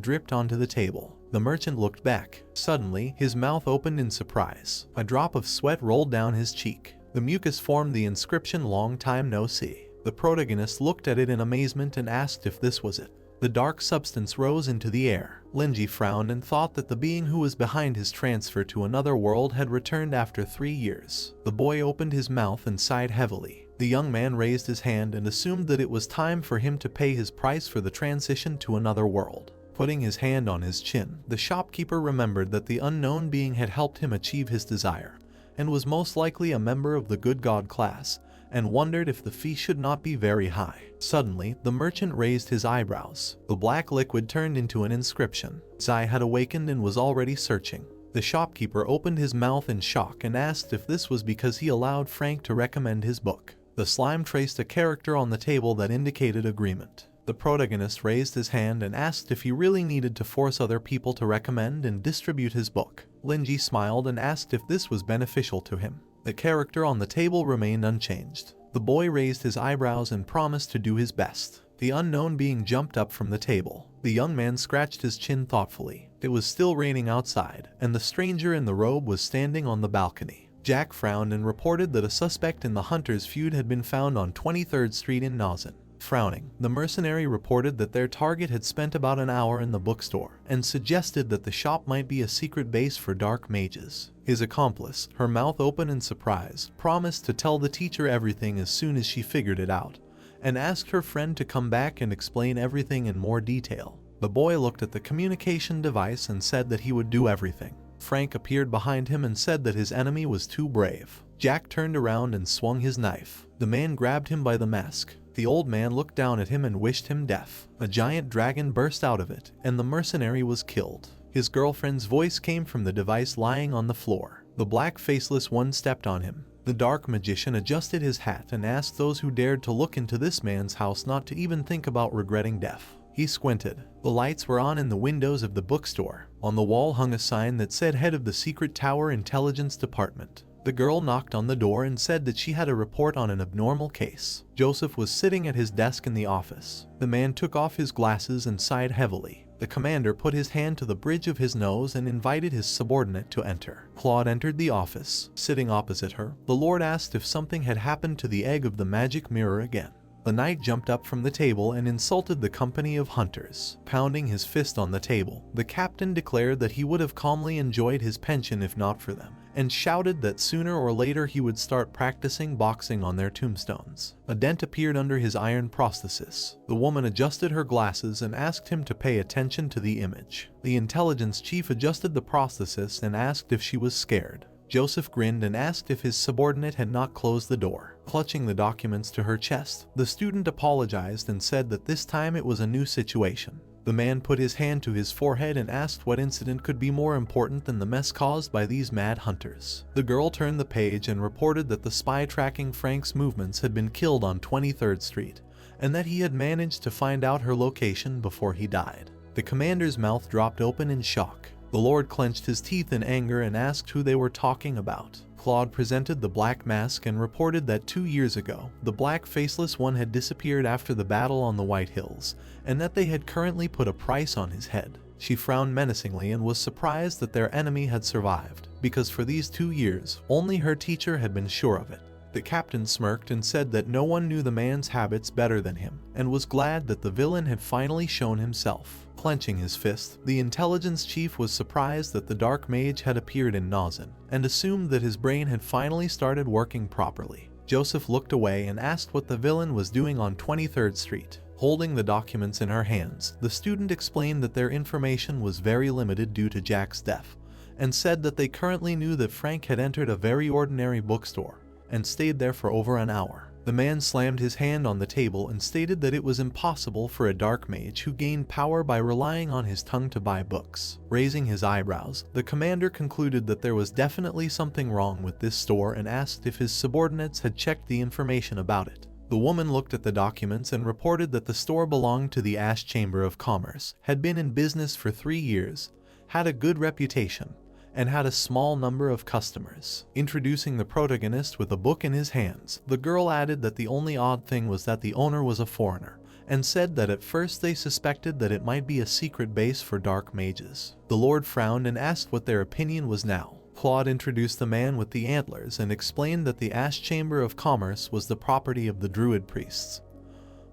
dripped onto the table. The merchant looked back. Suddenly, his mouth opened in surprise. A drop of sweat rolled down his cheek. The mucus formed the inscription "Long time no see." The protagonist looked at it in amazement and asked if this was it. The dark substance rose into the air. Linji frowned and thought that the being who was behind his transfer to another world had returned after 3 years. The boy opened his mouth and sighed heavily. The young man raised his hand and assumed that it was time for him to pay his price for the transition to another world. Putting his hand on his chin, the shopkeeper remembered that the unknown being had helped him achieve his desire, and was most likely a member of the good god class, and wondered if the fee should not be very high. Suddenly, the merchant raised his eyebrows. The black liquid turned into an inscription. Zai had awakened and was already searching. The shopkeeper opened his mouth in shock and asked if this was because he allowed Frank to recommend his book. The slime traced a character on the table that indicated agreement. The protagonist raised his hand and asked if he really needed to force other people to recommend and distribute his book. Linji smiled and asked if this was beneficial to him. The character on the table remained unchanged. The boy raised his eyebrows and promised to do his best. The unknown being jumped up from the table. The young man scratched his chin thoughtfully. It was still raining outside, and the stranger in the robe was standing on the balcony. Jack frowned and reported that a suspect in the Hunters' feud had been found on 23rd Street in Nazen. Frowning, the mercenary reported that their target had spent about an hour in the bookstore, and suggested that the shop might be a secret base for dark mages. His accomplice, her mouth open in surprise, promised to tell the teacher everything as soon as she figured it out, and asked her friend to come back and explain everything in more detail. The boy looked at the communication device and said that he would do everything. Frank appeared behind him and said that his enemy was too brave. Jack turned around and swung his knife. The man grabbed him by the mask. The old man looked down at him and wished him death. A giant dragon burst out of it, and the mercenary was killed. His girlfriend's voice came from the device lying on the floor. The black faceless one stepped on him. The dark magician adjusted his hat and asked those who dared to look into this man's house not to even think about regretting death. He squinted. The lights were on in the windows of the bookstore. On the wall hung a sign that said Head of the Secret Tower Intelligence Department. The girl knocked on the door and said that she had a report on an abnormal case. Joseph was sitting at his desk in the office. The man took off his glasses and sighed heavily. The commander put his hand to the bridge of his nose and invited his subordinate to enter. Claude entered the office. Sitting opposite her, the Lord asked if something had happened to the egg of the magic mirror again. The knight jumped up from the table and insulted the company of hunters. Pounding his fist on the table, the captain declared that he would have calmly enjoyed his pension if not for them, and shouted that sooner or later he would start practicing boxing on their tombstones. A dent appeared under his iron prosthesis. The woman adjusted her glasses and asked him to pay attention to the image. The intelligence chief adjusted the prosthesis and asked if she was scared. Joseph grinned and asked if his subordinate had not closed the door. Clutching the documents to her chest, the student apologized and said that this time it was a new situation. The man put his hand to his forehead and asked what incident could be more important than the mess caused by these mad hunters. The girl turned the page and reported that the spy tracking Frank's movements had been killed on 23rd Street, and that he had managed to find out her location before he died. The commander's mouth dropped open in shock. The Lord clenched his teeth in anger and asked who they were talking about. Claude presented the black mask and reported that 2 years ago, the black faceless one had disappeared after the battle on the White Hills, and that they had currently put a price on his head. She frowned menacingly and was surprised that their enemy had survived, because for these 2 years, only her teacher had been sure of it. The captain smirked and said that no one knew the man's habits better than him, and was glad that the villain had finally shown himself. Clenching his fist, the intelligence chief was surprised that the dark mage had appeared in Nazen, and assumed that his brain had finally started working properly. Joseph looked away and asked what the villain was doing on 23rd Street. Holding the documents in her hands, the student explained that their information was very limited due to Jack's death, and said that they currently knew that Frank had entered a very ordinary bookstore, and stayed there for over an hour. The man slammed his hand on the table and stated that it was impossible for a dark mage who gained power by relying on his tongue to buy books. Raising his eyebrows, the commander concluded that there was definitely something wrong with this store and asked if his subordinates had checked the information about it. The woman looked at the documents and reported that the store belonged to the Ash Chamber of Commerce, had been in business for 3 years, had a good reputation, and had a small number of customers. Introducing the protagonist with a book in his hands, the girl added that the only odd thing was that the owner was a foreigner, and said that at first they suspected that it might be a secret base for dark mages. The Lord frowned and asked what their opinion was now. Claude introduced the man with the antlers and explained that the Ash Chamber of Commerce was the property of the Druid priests,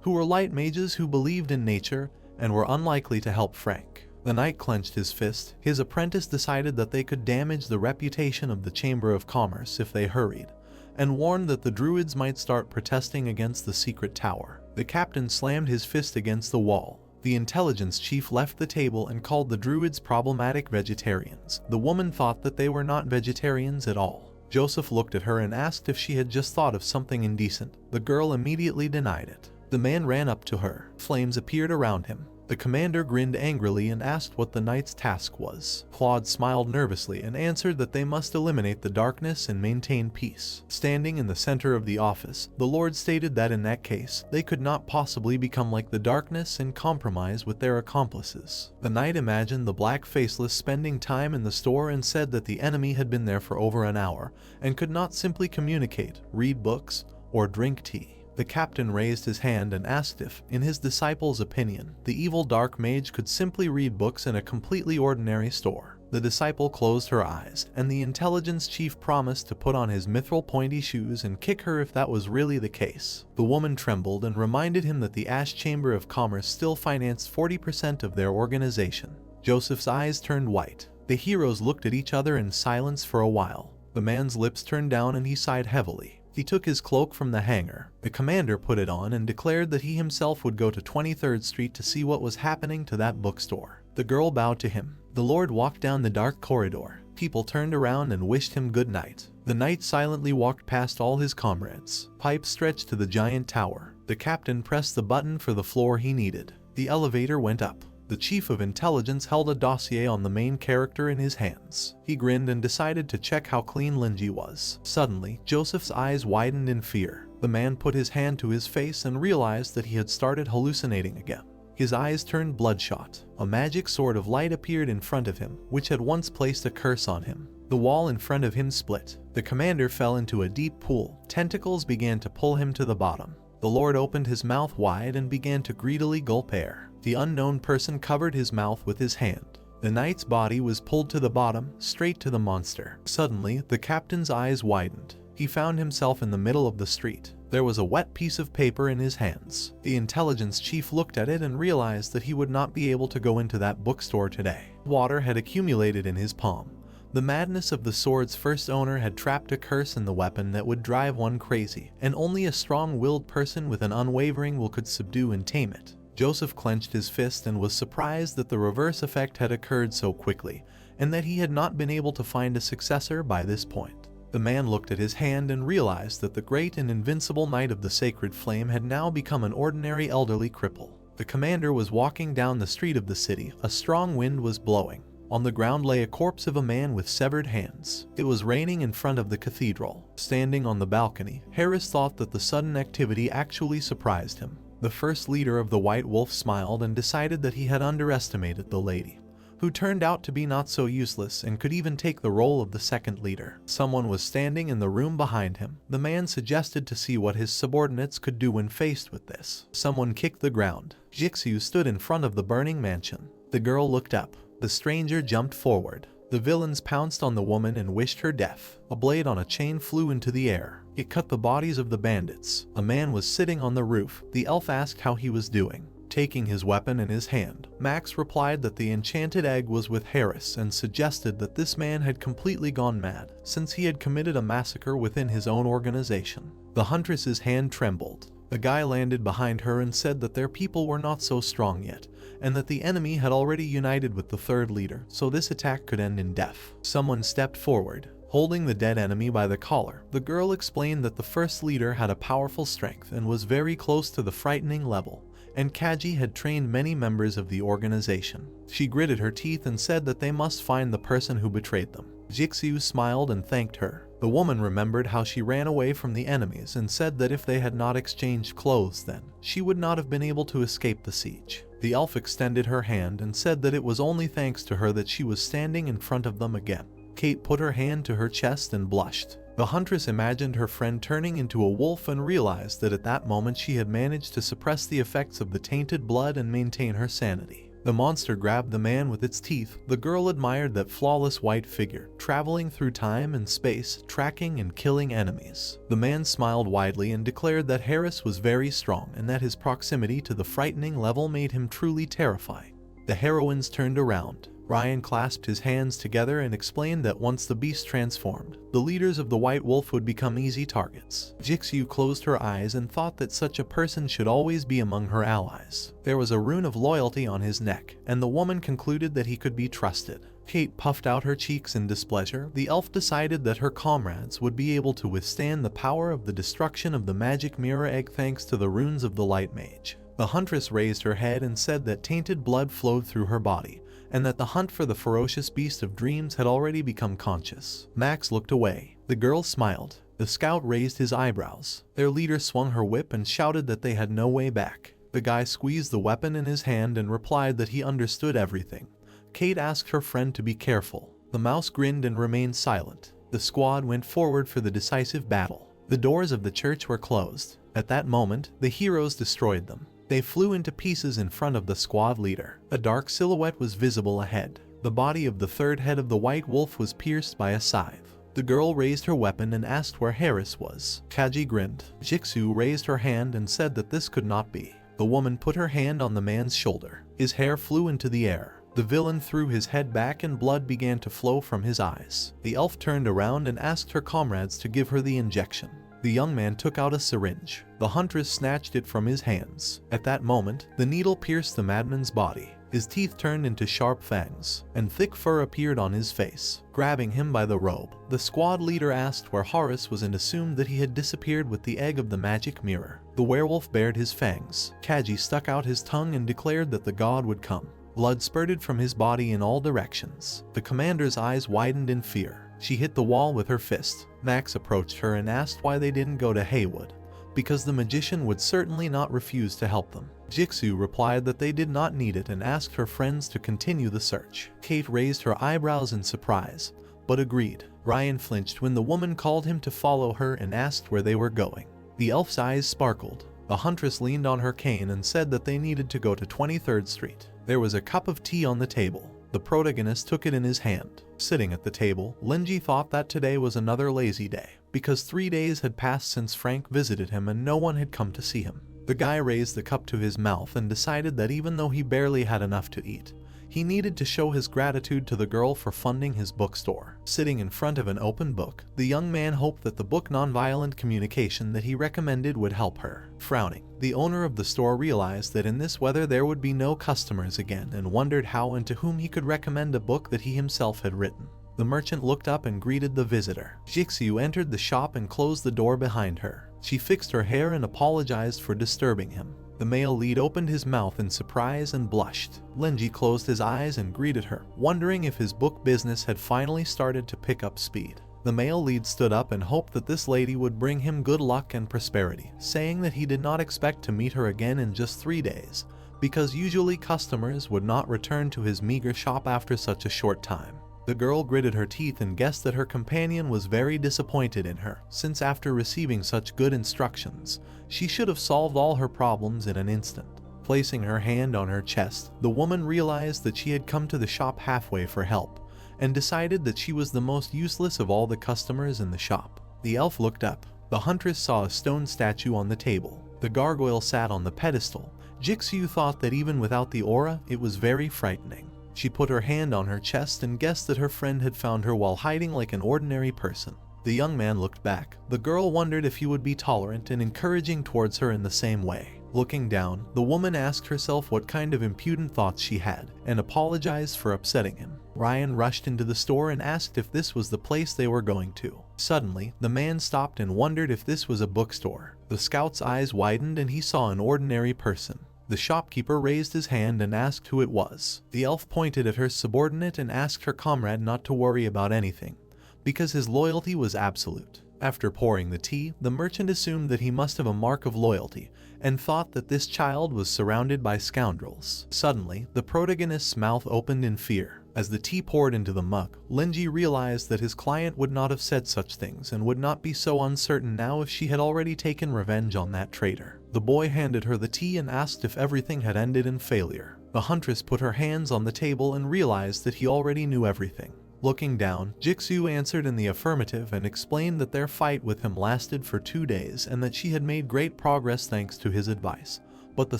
who were light mages who believed in nature and were unlikely to help Frank. The knight clenched his fist. His apprentice decided that they could damage the reputation of the Chamber of Commerce if they hurried, and warned that the Druids might start protesting against the secret tower. The captain slammed his fist against the wall. The intelligence chief left the table and called the Druids problematic vegetarians. The woman thought that they were not vegetarians at all. Joseph looked at her and asked if she had just thought of something indecent. The girl immediately denied it. The man ran up to her. Flames appeared around him. The commander grinned angrily and asked what the knight's task was. Claude smiled nervously and answered that they must eliminate the darkness and maintain peace. Standing in the center of the office, the Lord stated that in that case, they could not possibly become like the darkness and compromise with their accomplices. The knight imagined the black faceless spending time in the store and said that the enemy had been there for over an hour and could not simply communicate, read books, or drink tea. The captain raised his hand and asked if, in his disciple's opinion, the evil dark mage could simply read books in a completely ordinary store. The disciple closed her eyes, and the intelligence chief promised to put on his mithril pointy shoes and kick her if that was really the case. The woman trembled and reminded him that the Ash Chamber of Commerce still financed 40% of their organization. Joseph's eyes turned white. The heroes looked at each other in silence for a while. The man's lips turned down and he sighed heavily. He took his cloak from the hanger. The commander put it on and declared that he himself would go to 23rd Street to see what was happening to that bookstore. The girl bowed to him. The Lord walked down the dark corridor. People turned around and wished him good night. The knight silently walked past all his comrades. Pipes stretched to the giant tower. The captain pressed the button for the floor he needed. The elevator went up. The chief of intelligence held a dossier on the main character in his hands. He grinned and decided to check how clean Linji was. Suddenly, Joseph's eyes widened in fear. The man put his hand to his face and realized that he had started hallucinating again. His eyes turned bloodshot. A magic sword of light appeared in front of him, which had once placed a curse on him. The wall in front of him split. The commander fell into a deep pool. Tentacles began to pull him to the bottom. The Lord opened his mouth wide and began to greedily gulp air. The unknown person covered his mouth with his hand. The knight's body was pulled to the bottom, straight to the monster. Suddenly, the captain's eyes widened. He found himself in the middle of the street. There was a wet piece of paper in his hands. The intelligence chief looked at it and realized that he would not be able to go into that bookstore today. Water had accumulated in his palm. The madness of the sword's first owner had trapped a curse in the weapon that would drive one crazy, and only a strong-willed person with an unwavering will could subdue and tame it. Joseph clenched his fist and was surprised that the reverse effect had occurred so quickly, and that he had not been able to find a successor by this point. The man looked at his hand and realized that the great and invincible knight of the sacred flame had now become an ordinary elderly cripple. The commander was walking down the street of the city. A strong wind was blowing. On the ground lay a corpse of a man with severed hands. It was raining in front of the cathedral. Standing on the balcony, Harris thought that the sudden activity actually surprised him. The first leader of the White Wolf smiled and decided that he had underestimated the lady, who turned out to be not so useless and could even take the role of the second leader. Someone was standing in the room behind him. The man suggested to see what his subordinates could do when faced with this. Someone kicked the ground. Jixu stood in front of the burning mansion. The girl looked up. The stranger jumped forward. The villains pounced on the woman and wished her death. A blade on a chain flew into the air. It cut the bodies of the bandits. A man was sitting on the roof. The elf asked how he was doing. Taking his weapon in his hand, Max replied that the enchanted egg was with Harris and suggested that this man had completely gone mad, since he had committed a massacre within his own organization. The huntress's hand trembled. The guy landed behind her and said that their people were not so strong yet, and that the enemy had already united with the third leader, so this attack could end in death. Someone stepped forward. Holding the dead enemy by the collar, the girl explained that the first leader had a powerful strength and was very close to the frightening level, and Kaji had trained many members of the organization. She gritted her teeth and said that they must find the person who betrayed them. Jixu smiled and thanked her. The woman remembered how she ran away from the enemies and said that if they had not exchanged clothes then, she would not have been able to escape the siege. The elf extended her hand and said that it was only thanks to her that she was standing in front of them again. Kate put her hand to her chest and blushed. The huntress imagined her friend turning into a wolf and realized that at that moment she had managed to suppress the effects of the tainted blood and maintain her sanity. The monster grabbed the man with its teeth. The girl admired that flawless white figure, traveling through time and space, tracking and killing enemies. The man smiled widely and declared that Harris was very strong and that his proximity to the frightening level made him truly terrifying. The heroines turned around. Ryan clasped his hands together and explained that once the beast transformed, the leaders of the White Wolf would become easy targets. Jixu closed her eyes and thought that such a person should always be among her allies. There was a rune of loyalty on his neck, and the woman concluded that he could be trusted. Kate puffed out her cheeks in displeasure. The elf decided that her comrades would be able to withstand the power of the destruction of the magic mirror egg thanks to the runes of the light mage. The huntress raised her head and said that tainted blood flowed through her body, and that the hunt for the ferocious beast of dreams had already become conscious. Max looked away. The girl smiled. The scout raised his eyebrows. Their leader swung her whip and shouted that they had no way back. The guy squeezed the weapon in his hand and replied that he understood everything. Kate asked her friend to be careful. The mouse grinned and remained silent. The squad went forward for the decisive battle. The doors of the church were closed. At that moment, the heroes destroyed them. They flew into pieces in front of the squad leader. A dark silhouette was visible ahead. The body of the third head of the White Wolf was pierced by a scythe. The girl raised her weapon and asked where Harris was. Kaji grinned. Jixu raised her hand and said that this could not be. The woman put her hand on the man's shoulder. His hair flew into the air. The villain threw his head back and blood began to flow from his eyes. The elf turned around and asked her comrades to give her the injection. The young man took out a syringe. The huntress snatched it from his hands. At that moment, the needle pierced the madman's body. His teeth turned into sharp fangs, and thick fur appeared on his face. Grabbing him by the robe, the squad leader asked where Horace was and assumed that he had disappeared with the egg of the magic mirror. The werewolf bared his fangs. Kaji stuck out his tongue and declared that the god would come. Blood spurted from his body in all directions. The commander's eyes widened in fear. She hit the wall with her fist. Max approached her and asked why they didn't go to Haywood, because the magician would certainly not refuse to help them. Jixu replied that they did not need it and asked her friends to continue the search. Kate raised her eyebrows in surprise, but agreed. Ryan flinched when the woman called him to follow her and asked where they were going. The elf's eyes sparkled. The huntress leaned on her cane and said that they needed to go to 23rd Street. There was a cup of tea on the table. The protagonist took it in his hand. Sitting at the table, Linji thought that today was another lazy day, because 3 days had passed since Frank visited him and no one had come to see him. The guy raised the cup to his mouth and decided that even though he barely had enough to eat, he needed to show his gratitude to the girl for funding his bookstore. Sitting in front of an open book, the young man hoped that the book Nonviolent Communication that he recommended would help her. Frowning, the owner of the store realized that in this weather there would be no customers again and wondered how and to whom he could recommend a book that he himself had written. The merchant looked up and greeted the visitor. Jixu entered the shop and closed the door behind her. She fixed her hair and apologized for disturbing him. The male lead opened his mouth in surprise and blushed. Linji closed his eyes and greeted her, wondering if his book business had finally started to pick up speed. The male lead stood up and hoped that this lady would bring him good luck and prosperity, saying that he did not expect to meet her again in just 3 days, because usually customers would not return to his meager shop after such a short time. The girl gritted her teeth and guessed that her companion was very disappointed in her, since after receiving such good instructions, she should have solved all her problems in an instant. Placing her hand on her chest, the woman realized that she had come to the shop halfway for help, and decided that she was the most useless of all the customers in the shop. The elf looked up. The huntress saw a stone statue on the table. The gargoyle sat on the pedestal. Jixu thought that even without the aura, it was very frightening. She put her hand on her chest and guessed that her friend had found her while hiding like an ordinary person. The young man looked back. The girl wondered if he would be tolerant and encouraging towards her in the same way. Looking down, the woman asked herself what kind of impudent thoughts she had, and apologized for upsetting him. Ryan rushed into the store and asked if this was the place they were going to. Suddenly, the man stopped and wondered if this was a bookstore. The scout's eyes widened and he saw an ordinary person. The shopkeeper raised his hand and asked who it was. The elf pointed at her subordinate and asked her comrade not to worry about anything, because his loyalty was absolute. After pouring the tea, the merchant assumed that he must have a mark of loyalty, and thought that this child was surrounded by scoundrels. Suddenly, the protagonist's mouth opened in fear. As the tea poured into the mug, Linji realized that his client would not have said such things and would not be so uncertain now if she had already taken revenge on that traitor. The boy handed her the tea and asked if everything had ended in failure. The huntress put her hands on the table and realized that he already knew everything. Looking down, Jixu answered in the affirmative and explained that their fight with him lasted for 2 days and that she had made great progress thanks to his advice, but the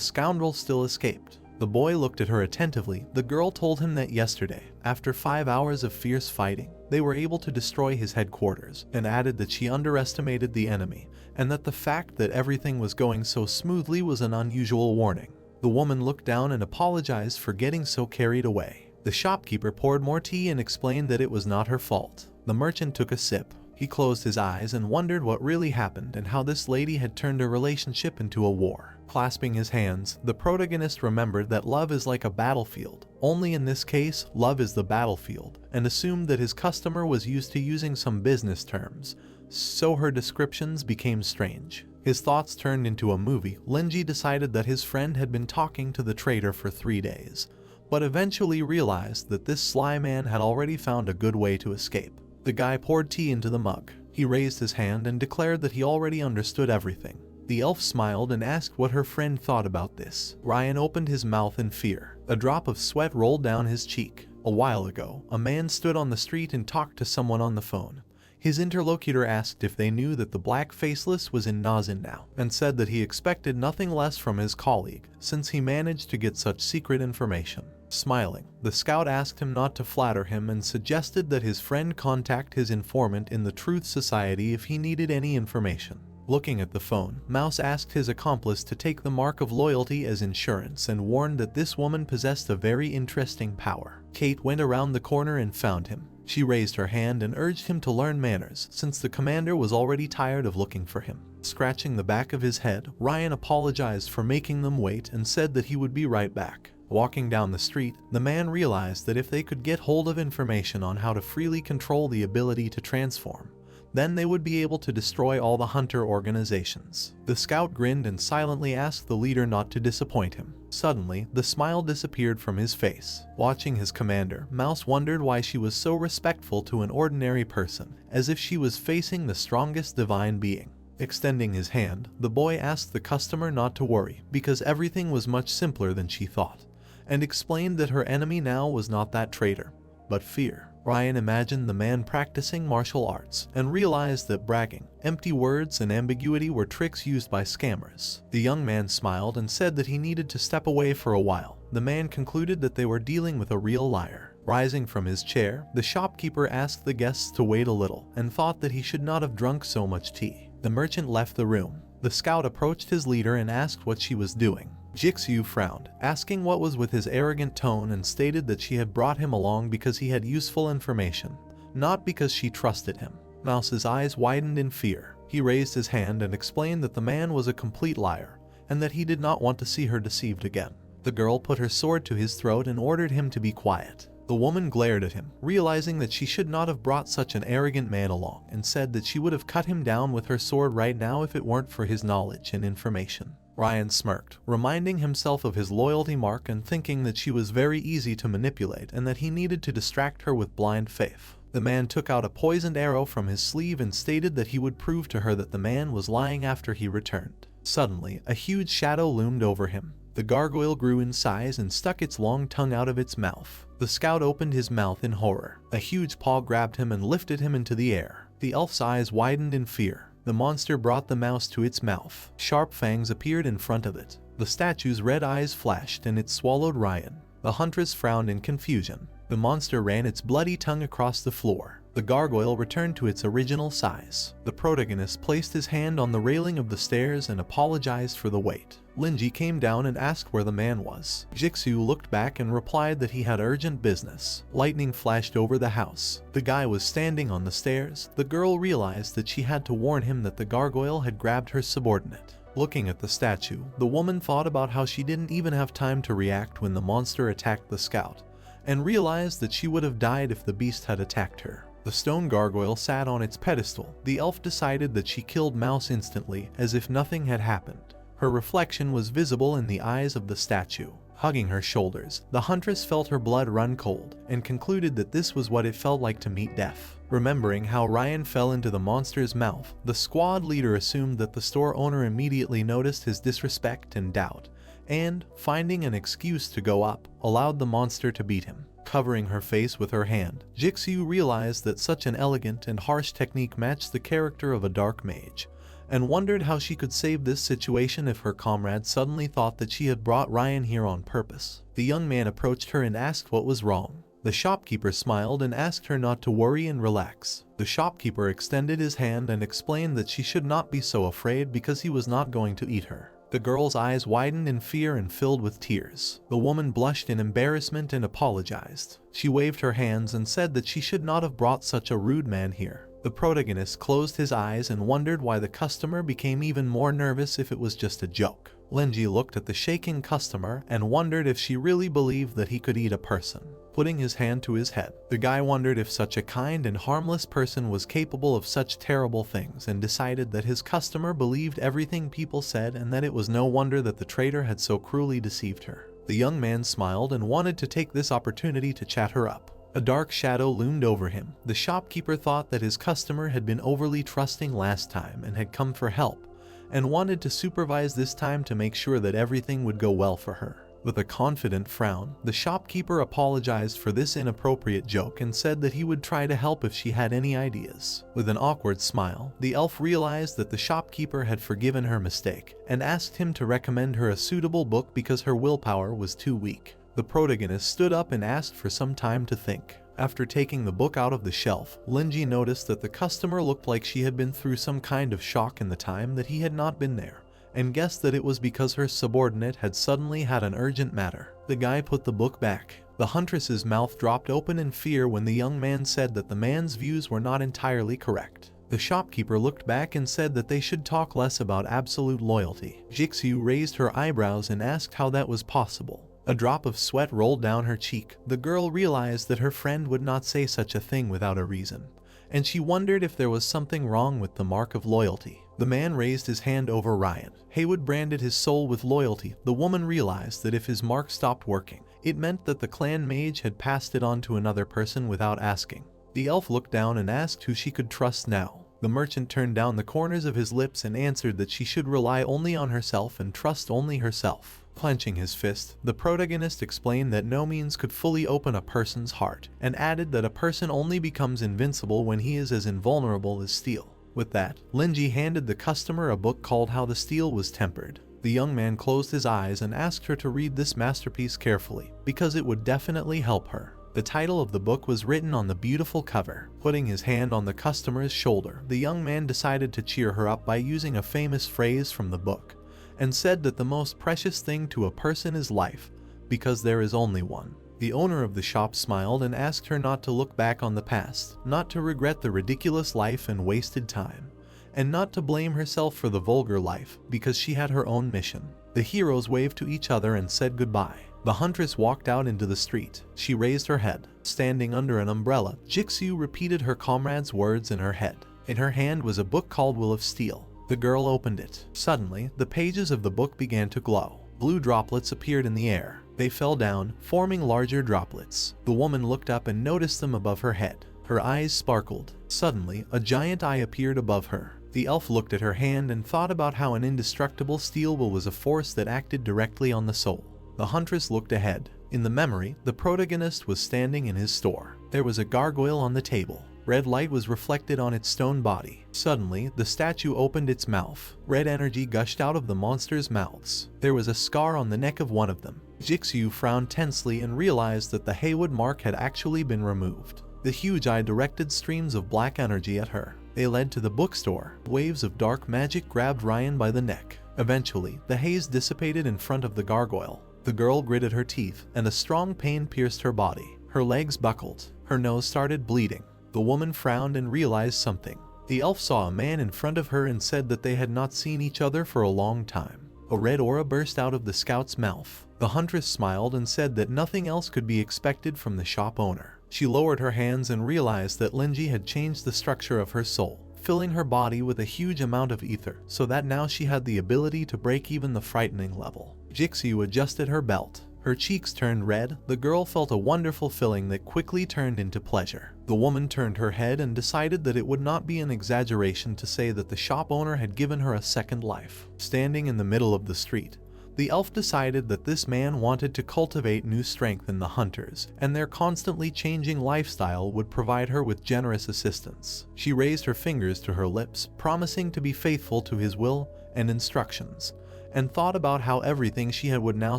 scoundrel still escaped. The boy looked at her attentively. The girl told him that yesterday, after 5 hours of fierce fighting, they were able to destroy his headquarters, and added that she underestimated the enemy, and that the fact that everything was going so smoothly was an unusual warning. The woman looked down and apologized for getting so carried away. The shopkeeper poured more tea and explained that it was not her fault. The merchant took a sip. He closed his eyes and wondered what really happened and how this lady had turned a relationship into a war. Clasping his hands, the protagonist remembered that love is like a battlefield. Only in this case, love is the battlefield, and assumed that his customer was used to using some business terms, so her descriptions became strange. His thoughts turned into a movie. Linji decided that his friend had been talking to the traitor for 3 days, but eventually realized that this sly man had already found a good way to escape. The guy poured tea into the mug. He raised his hand and declared that he already understood everything. The elf smiled and asked what her friend thought about this. Ryan opened his mouth in fear. A drop of sweat rolled down his cheek. A while ago, a man stood on the street and talked to someone on the phone. His interlocutor asked if they knew that the Black Faceless was in Nazin now, and said that he expected nothing less from his colleague, since he managed to get such secret information. Smiling, the scout asked him not to flatter him and suggested that his friend contact his informant in the Truth Society if he needed any information. Looking at the phone, Mouse asked his accomplice to take the mark of loyalty as insurance and warned that this woman possessed a very interesting power. Kate went around the corner and found him. She raised her hand and urged him to learn manners, since the commander was already tired of looking for him. Scratching the back of his head, Ryan apologized for making them wait and said that he would be right back. Walking down the street, the man realized that if they could get hold of information on how to freely control the ability to transform, then they would be able to destroy all the hunter organizations. The scout grinned and silently asked the leader not to disappoint him. Suddenly, the smile disappeared from his face. Watching his commander, Mouse wondered why she was so respectful to an ordinary person, as if she was facing the strongest divine being. Extending his hand, the boy asked the customer not to worry, because everything was much simpler than she thought, and explained that her enemy now was not that traitor, but fear. Ryan imagined the man practicing martial arts and realized that bragging, empty words, and ambiguity were tricks used by scammers. The young man smiled and said that he needed to step away for a while. The man concluded that they were dealing with a real liar. Rising from his chair, the shopkeeper asked the guests to wait a little and thought that he should not have drunk so much tea. The merchant left the room. The scout approached his leader and asked what she was doing. Jixu frowned, asking what was with his arrogant tone, and stated that she had brought him along because he had useful information, not because she trusted him. Mouse's eyes widened in fear. He raised his hand and explained that the man was a complete liar, and that he did not want to see her deceived again. The girl put her sword to his throat and ordered him to be quiet. The woman glared at him, realizing that she should not have brought such an arrogant man along, and said that she would have cut him down with her sword right now if it weren't for his knowledge and information. Ryan smirked, reminding himself of his loyalty mark and thinking that she was very easy to manipulate and that he needed to distract her with blind faith. The man took out a poisoned arrow from his sleeve and stated that he would prove to her that the man was lying after he returned. Suddenly, a huge shadow loomed over him. The gargoyle grew in size and stuck its long tongue out of its mouth. The scout opened his mouth in horror. A huge paw grabbed him and lifted him into the air. The elf's eyes widened in fear. The monster brought the mouse to its mouth. Sharp fangs appeared in front of it. The statue's red eyes flashed and it swallowed Ryan. The huntress frowned in confusion. The monster ran its bloody tongue across the floor. The gargoyle returned to its original size. The protagonist placed his hand on the railing of the stairs and apologized for the wait. Linji came down and asked where the man was. Jixu looked back and replied that he had urgent business. Lightning flashed over the house. The guy was standing on the stairs. The girl realized that she had to warn him that the gargoyle had grabbed her subordinate. Looking at the statue, the woman thought about how she didn't even have time to react when the monster attacked the scout, and realized that she would have died if the beast had attacked her. The stone gargoyle sat on its pedestal. The elf decided that she killed Mouse instantly, as if nothing had happened. Her reflection was visible in the eyes of the statue. Hugging her shoulders, the huntress felt her blood run cold, and concluded that this was what it felt like to meet death. Remembering how Ryan fell into the monster's mouth, the squad leader assumed that the store owner immediately noticed his disrespect and doubt, and, finding an excuse to go up, allowed the monster to beat him. Covering her face with her hand, Jixu realized that such an elegant and harsh technique matched the character of a dark mage, and wondered how she could save this situation if her comrade suddenly thought that she had brought Ryan here on purpose. The young man approached her and asked what was wrong. The shopkeeper smiled and asked her not to worry and relax. The shopkeeper extended his hand and explained that she should not be so afraid because he was not going to eat her. The girl's eyes widened in fear and filled with tears. The woman blushed in embarrassment and apologized. She waved her hands and said that she should not have brought such a rude man here. The protagonist closed his eyes and wondered why the customer became even more nervous if it was just a joke. Linji looked at the shaking customer and wondered if she really believed that he could eat a person. Putting his hand to his head, the guy wondered if such a kind and harmless person was capable of such terrible things, and decided that his customer believed everything people said and that it was no wonder that the traitor had so cruelly deceived her. The young man smiled and wanted to take this opportunity to chat her up. A dark shadow loomed over him. The shopkeeper thought that his customer had been overly trusting last time and had come for help, and wanted to supervise this time to make sure that everything would go well for her. With a confident frown, the shopkeeper apologized for this inappropriate joke and said that he would try to help if she had any ideas. With an awkward smile, the elf realized that the shopkeeper had forgiven her mistake and asked him to recommend her a suitable book because her willpower was too weak. The protagonist stood up and asked for some time to think. After taking the book out of the shelf, Linji noticed that the customer looked like she had been through some kind of shock in the time that he had not been there, and guessed that it was because her subordinate had suddenly had an urgent matter. The guy put the book back. The huntress's mouth dropped open in fear when the young man said that the man's views were not entirely correct. The shopkeeper looked back and said that they should talk less about absolute loyalty. Jixu raised her eyebrows and asked how that was possible. A drop of sweat rolled down her cheek. The girl realized that her friend would not say such a thing without a reason, and she wondered if there was something wrong with the mark of loyalty. The man raised his hand over Ryan. Haywood branded his soul with loyalty. The woman realized that if his mark stopped working, it meant that the clan mage had passed it on to another person without asking. The elf looked down and asked who she could trust now. The merchant turned down the corners of his lips and answered that she should rely only on herself and trust only herself. Clenching his fist, the protagonist explained that no means could fully open a person's heart, and added that a person only becomes invincible when he is as invulnerable as steel. With that, Linji handed the customer a book called How the Steel Was Tempered. The young man closed his eyes and asked her to read this masterpiece carefully, because it would definitely help her. The title of the book was written on the beautiful cover. Putting his hand on the customer's shoulder, the young man decided to cheer her up by using a famous phrase from the book, and said that the most precious thing to a person is life, because there is only one. The owner of the shop smiled and asked her not to look back on the past, not to regret the ridiculous life and wasted time, and not to blame herself for the vulgar life, because she had her own mission. The heroes waved to each other and said goodbye. The huntress walked out into the street. She raised her head. Standing under an umbrella, Jixu repeated her comrade's words in her head. In her hand was a book called Will of Steel. The girl opened it. Suddenly, the pages of the book began to glow. Blue droplets appeared in the air. They fell down, forming larger droplets. The woman looked up and noticed them above her head. Her eyes sparkled. Suddenly, a giant eye appeared above her. The elf looked at her hand and thought about how an indestructible steel will was a force that acted directly on the soul. The huntress looked ahead. In the memory, the protagonist was standing in his store. There was a gargoyle on the table. Red light was reflected on its stone body. Suddenly, the statue opened its mouth. Red energy gushed out of the monster's mouths. There was a scar on the neck of one of them. Jixu frowned tensely and realized that the Haywood mark had actually been removed. The huge eye directed streams of black energy at her. They led to the bookstore. Waves of dark magic grabbed Ryan by the neck. Eventually, the haze dissipated in front of the gargoyle. The girl gritted her teeth, and a strong pain pierced her body. Her legs buckled. Her nose started bleeding. The woman frowned and realized something. The elf saw a man in front of her and said that they had not seen each other for a long time. A red aura burst out of the scout's mouth. The huntress smiled and said that nothing else could be expected from the shop owner. She lowered her hands and realized that Linji had changed the structure of her soul, filling her body with a huge amount of ether, so that now she had the ability to break even the frightening level. Jixiu adjusted her belt. Her cheeks turned red. The girl felt a wonderful feeling that quickly turned into pleasure. The woman turned her head and decided that it would not be an exaggeration to say that the shop owner had given her a second life. Standing in the middle of the street, the elf decided that this man wanted to cultivate new strength in the hunters, and their constantly changing lifestyle would provide her with generous assistance. She raised her fingers to her lips, promising to be faithful to his will and instructions, and thought about how everything she had would now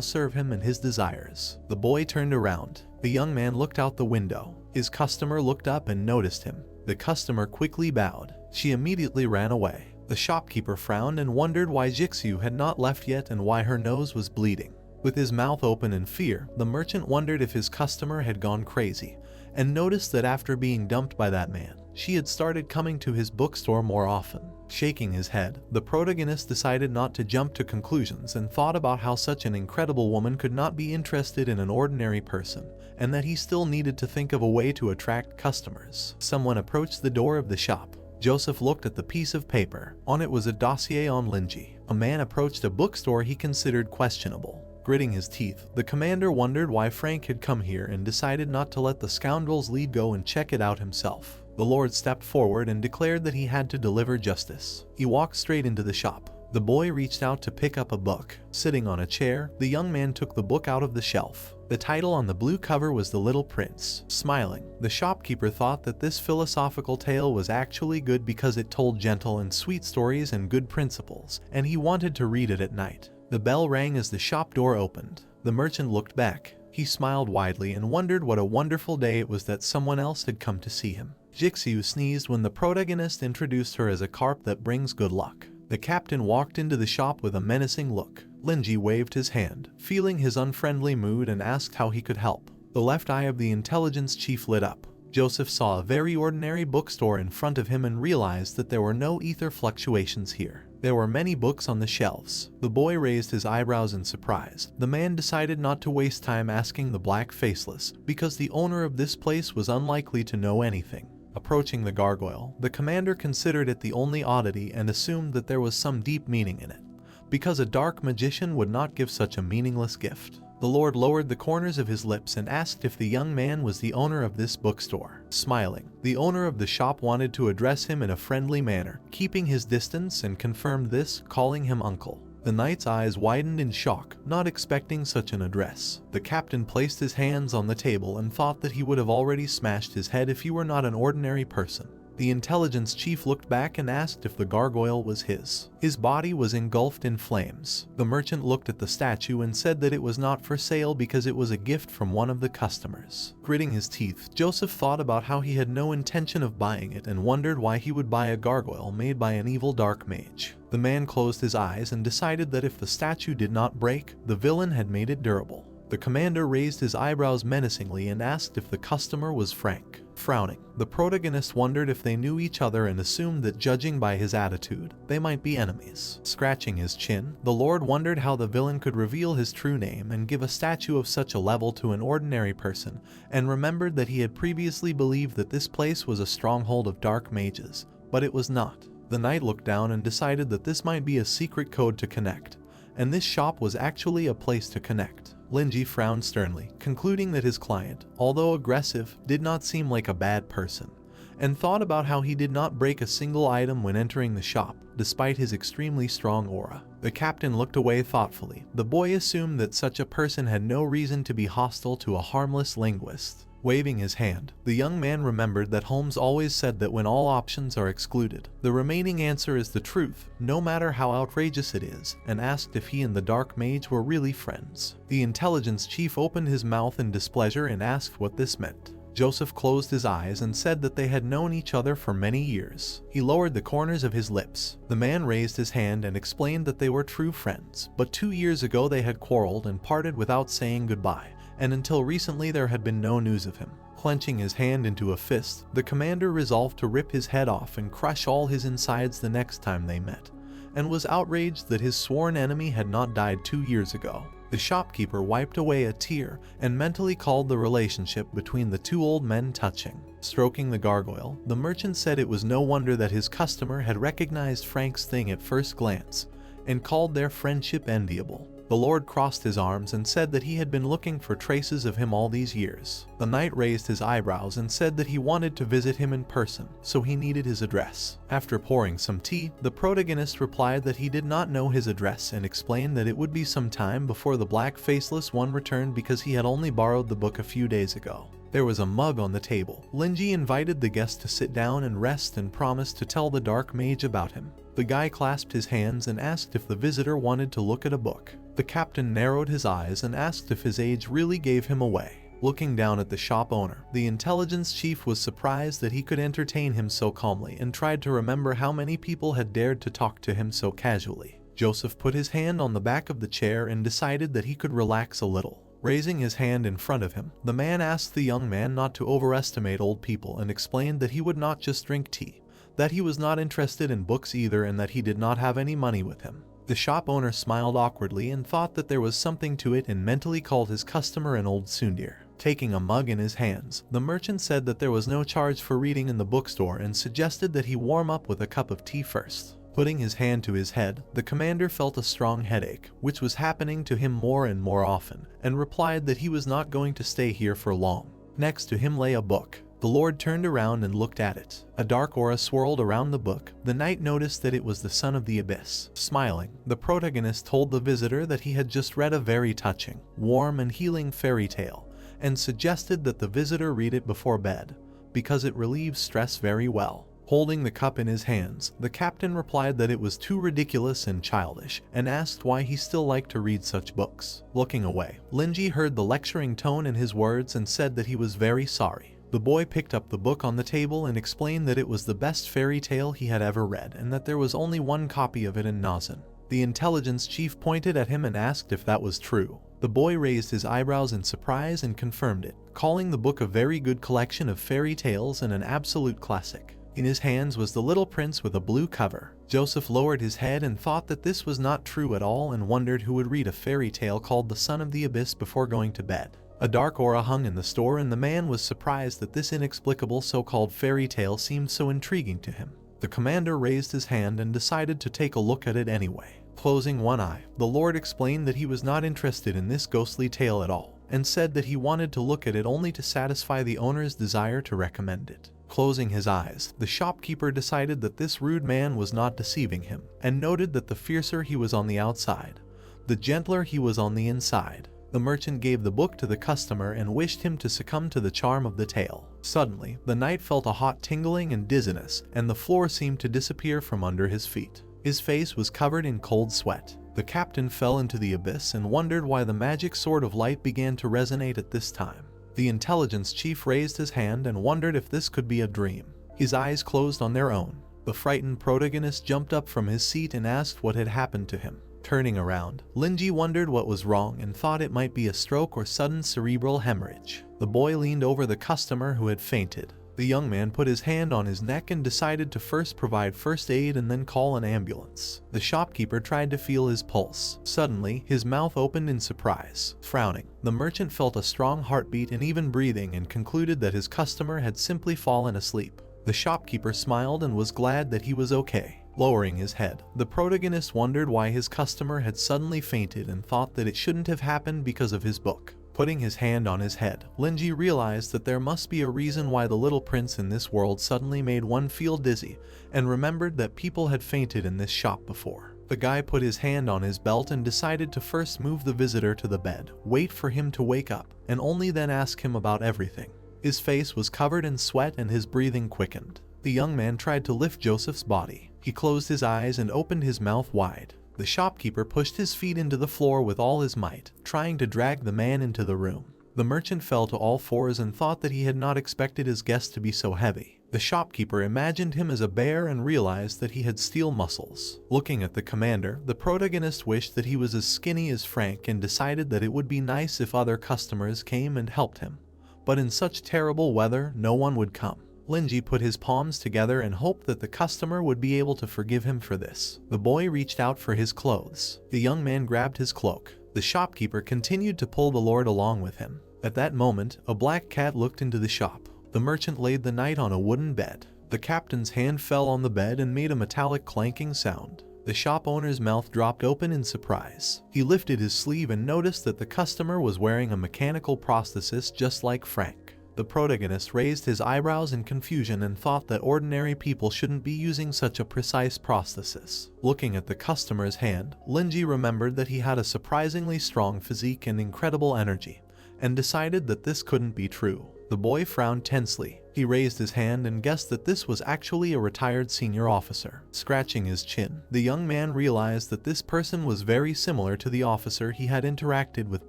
serve him and his desires. The boy turned around. The young man looked out the window. His customer looked up and noticed him. The customer quickly bowed. She immediately ran away. The shopkeeper frowned and wondered why Jixiu had not left yet and why her nose was bleeding. With his mouth open in fear, the merchant wondered if his customer had gone crazy, and noticed that after being dumped by that man, she had started coming to his bookstore more often. Shaking his head, the protagonist decided not to jump to conclusions and thought about how such an incredible woman could not be interested in an ordinary person, and that he still needed to think of a way to attract customers. Someone approached the door of the shop. Joseph looked at the piece of paper. On it was a dossier on Linji. A man approached a bookstore he considered questionable. Gritting his teeth, the commander wondered why Frank had come here and decided not to let the scoundrel's lead go and check it out himself. The Lord stepped forward and declared that he had to deliver justice. He walked straight into the shop. The boy reached out to pick up a book. Sitting on a chair, the young man took the book out of the shelf. The title on the blue cover was The Little Prince. Smiling, the shopkeeper thought that this philosophical tale was actually good because it told gentle and sweet stories and good principles, and he wanted to read it at night. The bell rang as the shop door opened. The merchant looked back. He smiled widely and wondered what a wonderful day it was that someone else had come to see him. Jixiu sneezed when the protagonist introduced her as a carp that brings good luck. The captain walked into the shop with a menacing look. Linji waved his hand, feeling his unfriendly mood, and asked how he could help. The left eye of the intelligence chief lit up. Joseph saw a very ordinary bookstore in front of him and realized that there were no ether fluctuations here. There were many books on the shelves. The boy raised his eyebrows in surprise. The man decided not to waste time asking the black faceless, because the owner of this place was unlikely to know anything. Approaching the gargoyle, the commander considered it the only oddity and assumed that there was some deep meaning in it, because a dark magician would not give such a meaningless gift. The Lord lowered the corners of his lips and asked if the young man was the owner of this bookstore. Smiling, the owner of the shop wanted to address him in a friendly manner, keeping his distance, and confirmed this, calling him uncle. The knight's eyes widened in shock, not expecting such an address. The captain placed his hands on the table and thought that he would have already smashed his head if he were not an ordinary person. The intelligence chief looked back and asked if the gargoyle was his. His body was engulfed in flames. The merchant looked at the statue and said that it was not for sale because it was a gift from one of the customers. Gritting his teeth, Joseph thought about how he had no intention of buying it and wondered why he would buy a gargoyle made by an evil dark mage. The man closed his eyes and decided that if the statue did not break, the villain had made it durable. The commander raised his eyebrows menacingly and asked if the customer was Frank. Frowning, the protagonist wondered if they knew each other and assumed that, judging by his attitude, they might be enemies. Scratching his chin, the Lord wondered how the villain could reveal his true name and give a statue of such a level to an ordinary person, and remembered that he had previously believed that this place was a stronghold of dark mages, but it was not. The knight looked down and decided that this might be a secret code to connect, and this shop was actually a place to connect. Linji frowned sternly, concluding that his client, although aggressive, did not seem like a bad person, and thought about how he did not break a single item when entering the shop, despite his extremely strong aura. The captain looked away thoughtfully. The boy assumed that such a person had no reason to be hostile to a harmless linguist. Waving his hand, the young man remembered that Holmes always said that when all options are excluded, the remaining answer is the truth, no matter how outrageous it is, and asked if he and the dark mage were really friends. The intelligence chief opened his mouth in displeasure and asked what this meant. Joseph closed his eyes and said that they had known each other for many years. He lowered the corners of his lips. The man raised his hand and explained that they were true friends, but 2 years ago they had quarreled and parted without saying goodbye, and until recently there had been no news of him. Clenching his hand into a fist, the commander resolved to rip his head off and crush all his insides the next time they met, and was outraged that his sworn enemy had not died 2 years ago. The shopkeeper wiped away a tear and mentally called the relationship between the two old men touching. Stroking the gargoyle, the merchant said it was no wonder that his customer had recognized Frank's thing at first glance and called their friendship enviable. The Lord crossed his arms and said that he had been looking for traces of him all these years. The knight raised his eyebrows and said that he wanted to visit him in person, so he needed his address. After pouring some tea, the protagonist replied that he did not know his address and explained that it would be some time before the black faceless one returned because he had only borrowed the book a few days ago. There was a mug on the table. Linji invited the guest to sit down and rest and promised to tell the dark mage about him. The guy clasped his hands and asked if the visitor wanted to look at a book. The captain narrowed his eyes and asked if his age really gave him away. Looking down at the shop owner, the intelligence chief was surprised that he could entertain him so calmly and tried to remember how many people had dared to talk to him so casually. Joseph put his hand on the back of the chair and decided that he could relax a little. Raising his hand in front of him, the man asked the young man not to overestimate old people and explained that he would not just drink tea, that he was not interested in books either, and that he did not have any money with him. The shop owner smiled awkwardly and thought that there was something to it and mentally called his customer an old tsundere. Taking a mug in his hands, the merchant said that there was no charge for reading in the bookstore and suggested that he warm up with a cup of tea first. Putting his hand to his head, the commander felt a strong headache, which was happening to him more and more often, and replied that he was not going to stay here for long. Next to him lay a book. The Lord turned around and looked at it. A dark aura swirled around the book. The knight noticed that it was the Son of the Abyss. Smiling, the protagonist told the visitor that he had just read a very touching, warm and healing fairy tale, and suggested that the visitor read it before bed, because it relieves stress very well. Holding the cup in his hands, the captain replied that it was too ridiculous and childish, and asked why he still liked to read such books. Looking away, Linji heard the lecturing tone in his words and said that he was very sorry. The boy picked up the book on the table and explained that it was the best fairy tale he had ever read and that there was only one copy of it in Nazen. The intelligence chief pointed at him and asked if that was true. The boy raised his eyebrows in surprise and confirmed it, calling the book a very good collection of fairy tales and an absolute classic. In his hands was the little prince with a blue cover. Joseph lowered his head and thought that this was not true at all and wondered who would read a fairy tale called The Son of the Abyss before going to bed. A dark aura hung in the store and the man was surprised that this inexplicable so-called fairy tale seemed so intriguing to him. The commander raised his hand and decided to take a look at it anyway. Closing one eye, the Lord explained that he was not interested in this ghostly tale at all, and said that he wanted to look at it only to satisfy the owner's desire to recommend it. Closing his eyes, the shopkeeper decided that this rude man was not deceiving him, and noted that the fiercer he was on the outside, the gentler he was on the inside. The merchant gave the book to the customer and wished him to succumb to the charm of the tale. Suddenly, the knight felt a hot tingling and dizziness, and the floor seemed to disappear from under his feet. His face was covered in cold sweat. The captain fell into the abyss and wondered why the magic sword of light began to resonate at this time. The intelligence chief raised his hand and wondered if this could be a dream. His eyes closed on their own. The frightened protagonist jumped up from his seat and asked what had happened to him. Turning around, Linji wondered what was wrong and thought it might be a stroke or sudden cerebral hemorrhage. The boy leaned over the customer who had fainted. The young man put his hand on his neck and decided to first provide first aid and then call an ambulance. The shopkeeper tried to feel his pulse. Suddenly, his mouth opened in surprise. Frowning, the merchant felt a strong heartbeat and even breathing and concluded that his customer had simply fallen asleep. The shopkeeper smiled and was glad that he was okay. Lowering his head, the protagonist wondered why his customer had suddenly fainted and thought that it shouldn't have happened because of his book. Putting his hand on his head, Linji realized that there must be a reason why the little prince in this world suddenly made one feel dizzy, and remembered that people had fainted in this shop before. The guy put his hand on his belt and decided to first move the visitor to the bed, wait for him to wake up, and only then ask him about everything. His face was covered in sweat and his breathing quickened. The young man tried to lift Joseph's body. He closed his eyes and opened his mouth wide. The shopkeeper pushed his feet into the floor with all his might, trying to drag the man into the room. The merchant fell to all fours and thought that he had not expected his guest to be so heavy. The shopkeeper imagined him as a bear and realized that he had steel muscles. Looking at the commander, the protagonist wished that he was as skinny as Frank and decided that it would be nice if other customers came and helped him. But in such terrible weather, no one would come. Linji put his palms together and hoped that the customer would be able to forgive him for this. The boy reached out for his clothes. The young man grabbed his cloak. The shopkeeper continued to pull the lord along with him. At that moment, a black cat looked into the shop. The merchant laid the knight on a wooden bed. The captain's hand fell on the bed and made a metallic clanking sound. The shop owner's mouth dropped open in surprise. He lifted his sleeve and noticed that the customer was wearing a mechanical prosthesis just like Frank. The protagonist raised his eyebrows in confusion and thought that ordinary people shouldn't be using such a precise prosthesis. Looking at the customer's hand, Linji remembered that he had a surprisingly strong physique and incredible energy, and decided that this couldn't be true. The boy frowned tensely. He raised his hand and guessed that this was actually a retired senior officer. Scratching his chin, the young man realized that this person was very similar to the officer he had interacted with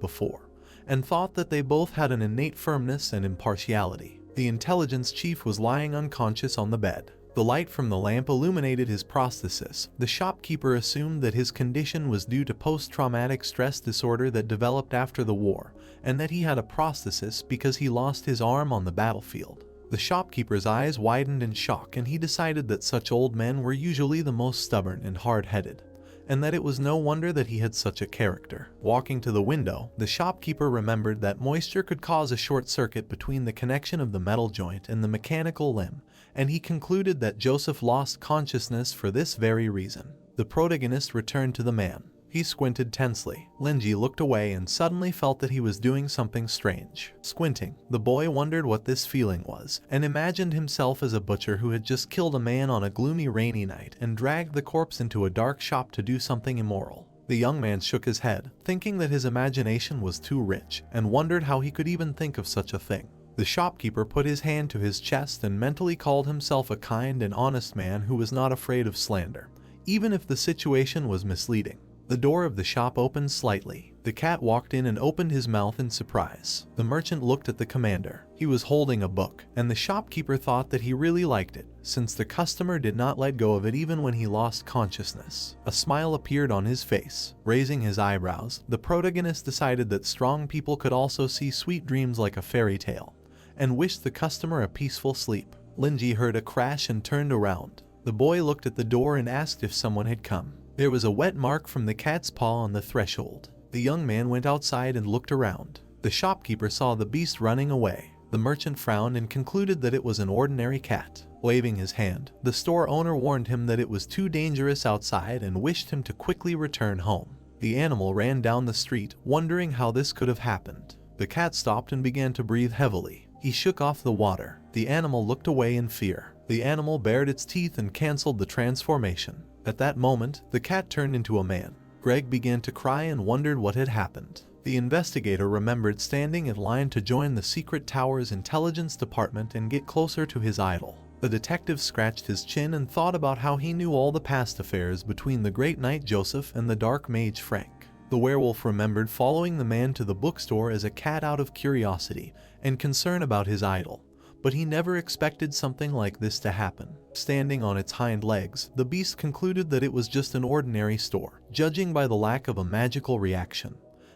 before, and thought that they both had an innate firmness and impartiality. The intelligence chief was lying unconscious on the bed. The light from the lamp illuminated his prosthesis. The shopkeeper assumed that his condition was due to post-traumatic stress disorder that developed after the war, and that he had a prosthesis because he lost his arm on the battlefield. The shopkeeper's eyes widened in shock, and he decided that such old men were usually the most stubborn and hard-headed, and that it was no wonder that he had such a character. Walking to the window, the shopkeeper remembered that moisture could cause a short circuit between the connection of the metal joint and the mechanical limb, and he concluded that Joseph lost consciousness for this very reason. The protagonist returned to the man. He squinted tensely. Linji looked away and suddenly felt that he was doing something strange. Squinting, the boy wondered what this feeling was, and imagined himself as a butcher who had just killed a man on a gloomy rainy night and dragged the corpse into a dark shop to do something immoral. The young man shook his head, thinking that his imagination was too rich, and wondered how he could even think of such a thing. The shopkeeper put his hand to his chest and mentally called himself a kind and honest man who was not afraid of slander, even if the situation was misleading. The door of the shop opened slightly. The cat walked in and opened his mouth in surprise. The merchant looked at the commander. He was holding a book, and the shopkeeper thought that he really liked it, since the customer did not let go of it even when he lost consciousness. A smile appeared on his face. Raising his eyebrows, the protagonist decided that strong people could also see sweet dreams like a fairy tale, and wished the customer a peaceful sleep. Linji heard a crash and turned around. The boy looked at the door and asked if someone had come. There was a wet mark from the cat's paw on the threshold. The young man went outside and looked around. The shopkeeper saw the beast running away. The merchant frowned and concluded that it was an ordinary cat. Waving his hand, the store owner warned him that it was too dangerous outside and wished him to quickly return home. The animal ran down the street, wondering how this could have happened. The cat stopped and began to breathe heavily. He shook off the water. The animal looked away in fear. The animal bared its teeth and canceled the transformation. At that moment, the cat turned into a man. Greg began to cry and wondered what had happened. The investigator remembered standing in line to join the secret tower's intelligence department and get closer to his idol. The detective scratched his chin and thought about how he knew all the past affairs between the great knight Joseph and the dark mage Frank. The werewolf remembered following the man to the bookstore as a cat out of curiosity and concern about his idol, but he never expected something like this to happen. Standing on its hind legs, the beast concluded that it was just an ordinary store, judging by the lack of a magical reaction,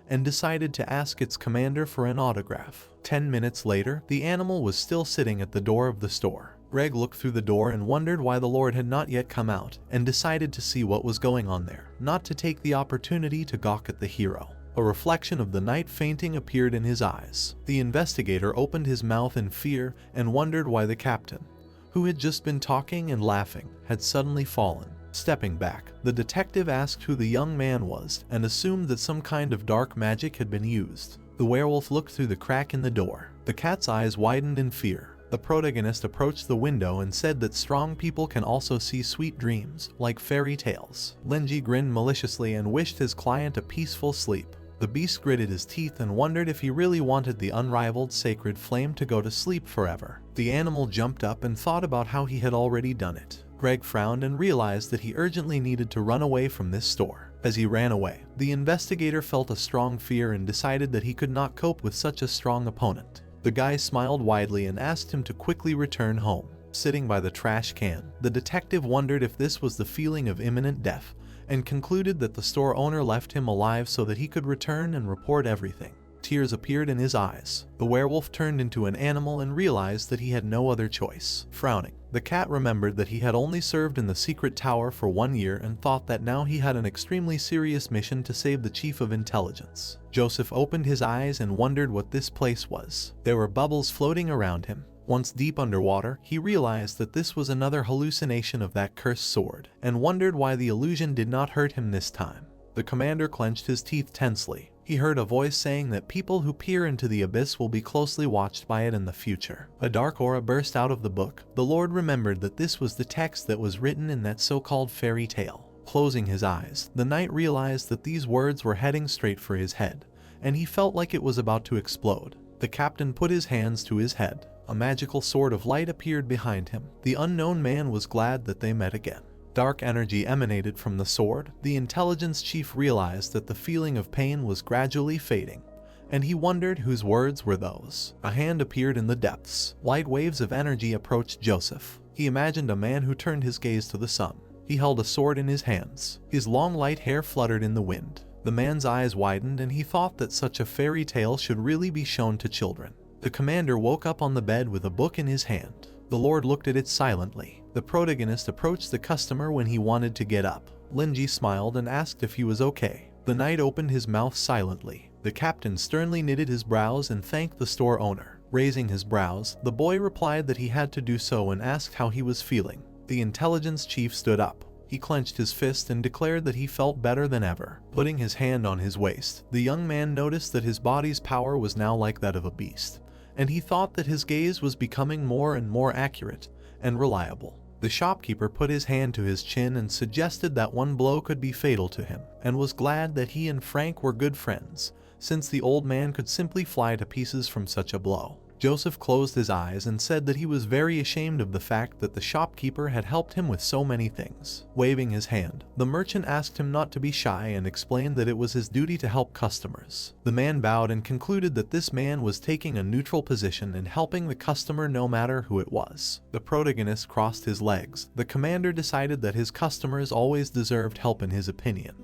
and decided to ask its commander for an autograph. 10 minutes later, the animal was still sitting at the door of the store. Greg looked through the door and wondered why the Lord had not yet come out, and decided to see what was going on there, not to take the opportunity to gawk at the hero. A reflection of the night fainting appeared in his eyes. The investigator opened his mouth in fear and wondered why the captain, who had just been talking and laughing, had suddenly fallen. Stepping back, the detective asked who the young man was and assumed that some kind of dark magic had been used. The werewolf looked through the crack in the door. The cat's eyes widened in fear. The protagonist approached the window and said that strong people can also see sweet dreams, like fairy tales. Linji grinned maliciously and wished his client a peaceful sleep. The beast gritted his teeth and wondered if he really wanted the unrivaled sacred flame to go to sleep forever. The animal jumped up and thought about how he had already done it. Greg frowned and realized that he urgently needed to run away from this store. As he ran away, The investigator felt a strong fear and decided that he could not cope with such a strong opponent. The guy smiled widely and asked him to quickly return home. Sitting by the trash can, the detective wondered if this was the feeling of imminent death, and concluded that the store owner left him alive so that he could return and report everything. Tears appeared in his eyes. The werewolf turned into an animal and realized that he had no other choice. Frowning, the cat remembered that he had only served in the secret tower for 1 year and thought that now he had an extremely serious mission to save the chief of intelligence. Joseph opened his eyes and wondered what this place was. There were bubbles floating around him. Once deep underwater, he realized that this was another hallucination of that cursed sword, and wondered why the illusion did not hurt him this time. The commander clenched his teeth tensely. He heard a voice saying that people who peer into the abyss will be closely watched by it in the future. A dark aura burst out of the book. The Lord remembered that this was the text that was written in that so-called fairy tale. Closing his eyes, the knight realized that these words were heading straight for his head, and he felt like it was about to explode. The captain put his hands to his head. A magical sword of light appeared behind him. The unknown man was glad that they met again. Dark energy emanated from the sword. The intelligence chief realized that the feeling of pain was gradually fading, and he wondered whose words were those. A hand appeared in the depths. Light waves of energy approached Joseph. He imagined a man who turned his gaze to the sun. He held a sword in his hands. His long light hair fluttered in the wind. The man's eyes widened and he thought that such a fairy tale should really be shown to children. The commander woke up on the bed with a book in his hand. The Lord looked at it silently. The protagonist approached the customer when he wanted to get up. Linji smiled and asked if he was okay. The knight opened his mouth silently. The captain sternly knitted his brows and thanked the store owner. Raising his brows, the boy replied that he had to do so and asked how he was feeling. The intelligence chief stood up. He clenched his fist and declared that he felt better than ever. Putting his hand on his waist, the young man noticed that his body's power was now like that of a beast, and he thought that his gaze was becoming more and more accurate and reliable. The shopkeeper put his hand to his chin and suggested that one blow could be fatal to him, and was glad that he and Frank were good friends, since the old man could simply fly to pieces from such a blow. Joseph closed his eyes and said that he was very ashamed of the fact that the shopkeeper had helped him with so many things. Waving his hand, the merchant asked him not to be shy and explained that it was his duty to help customers. The man bowed and concluded that this man was taking a neutral position and helping the customer no matter who it was. The protagonist crossed his legs. The commander decided that his customers always deserved help in his opinion,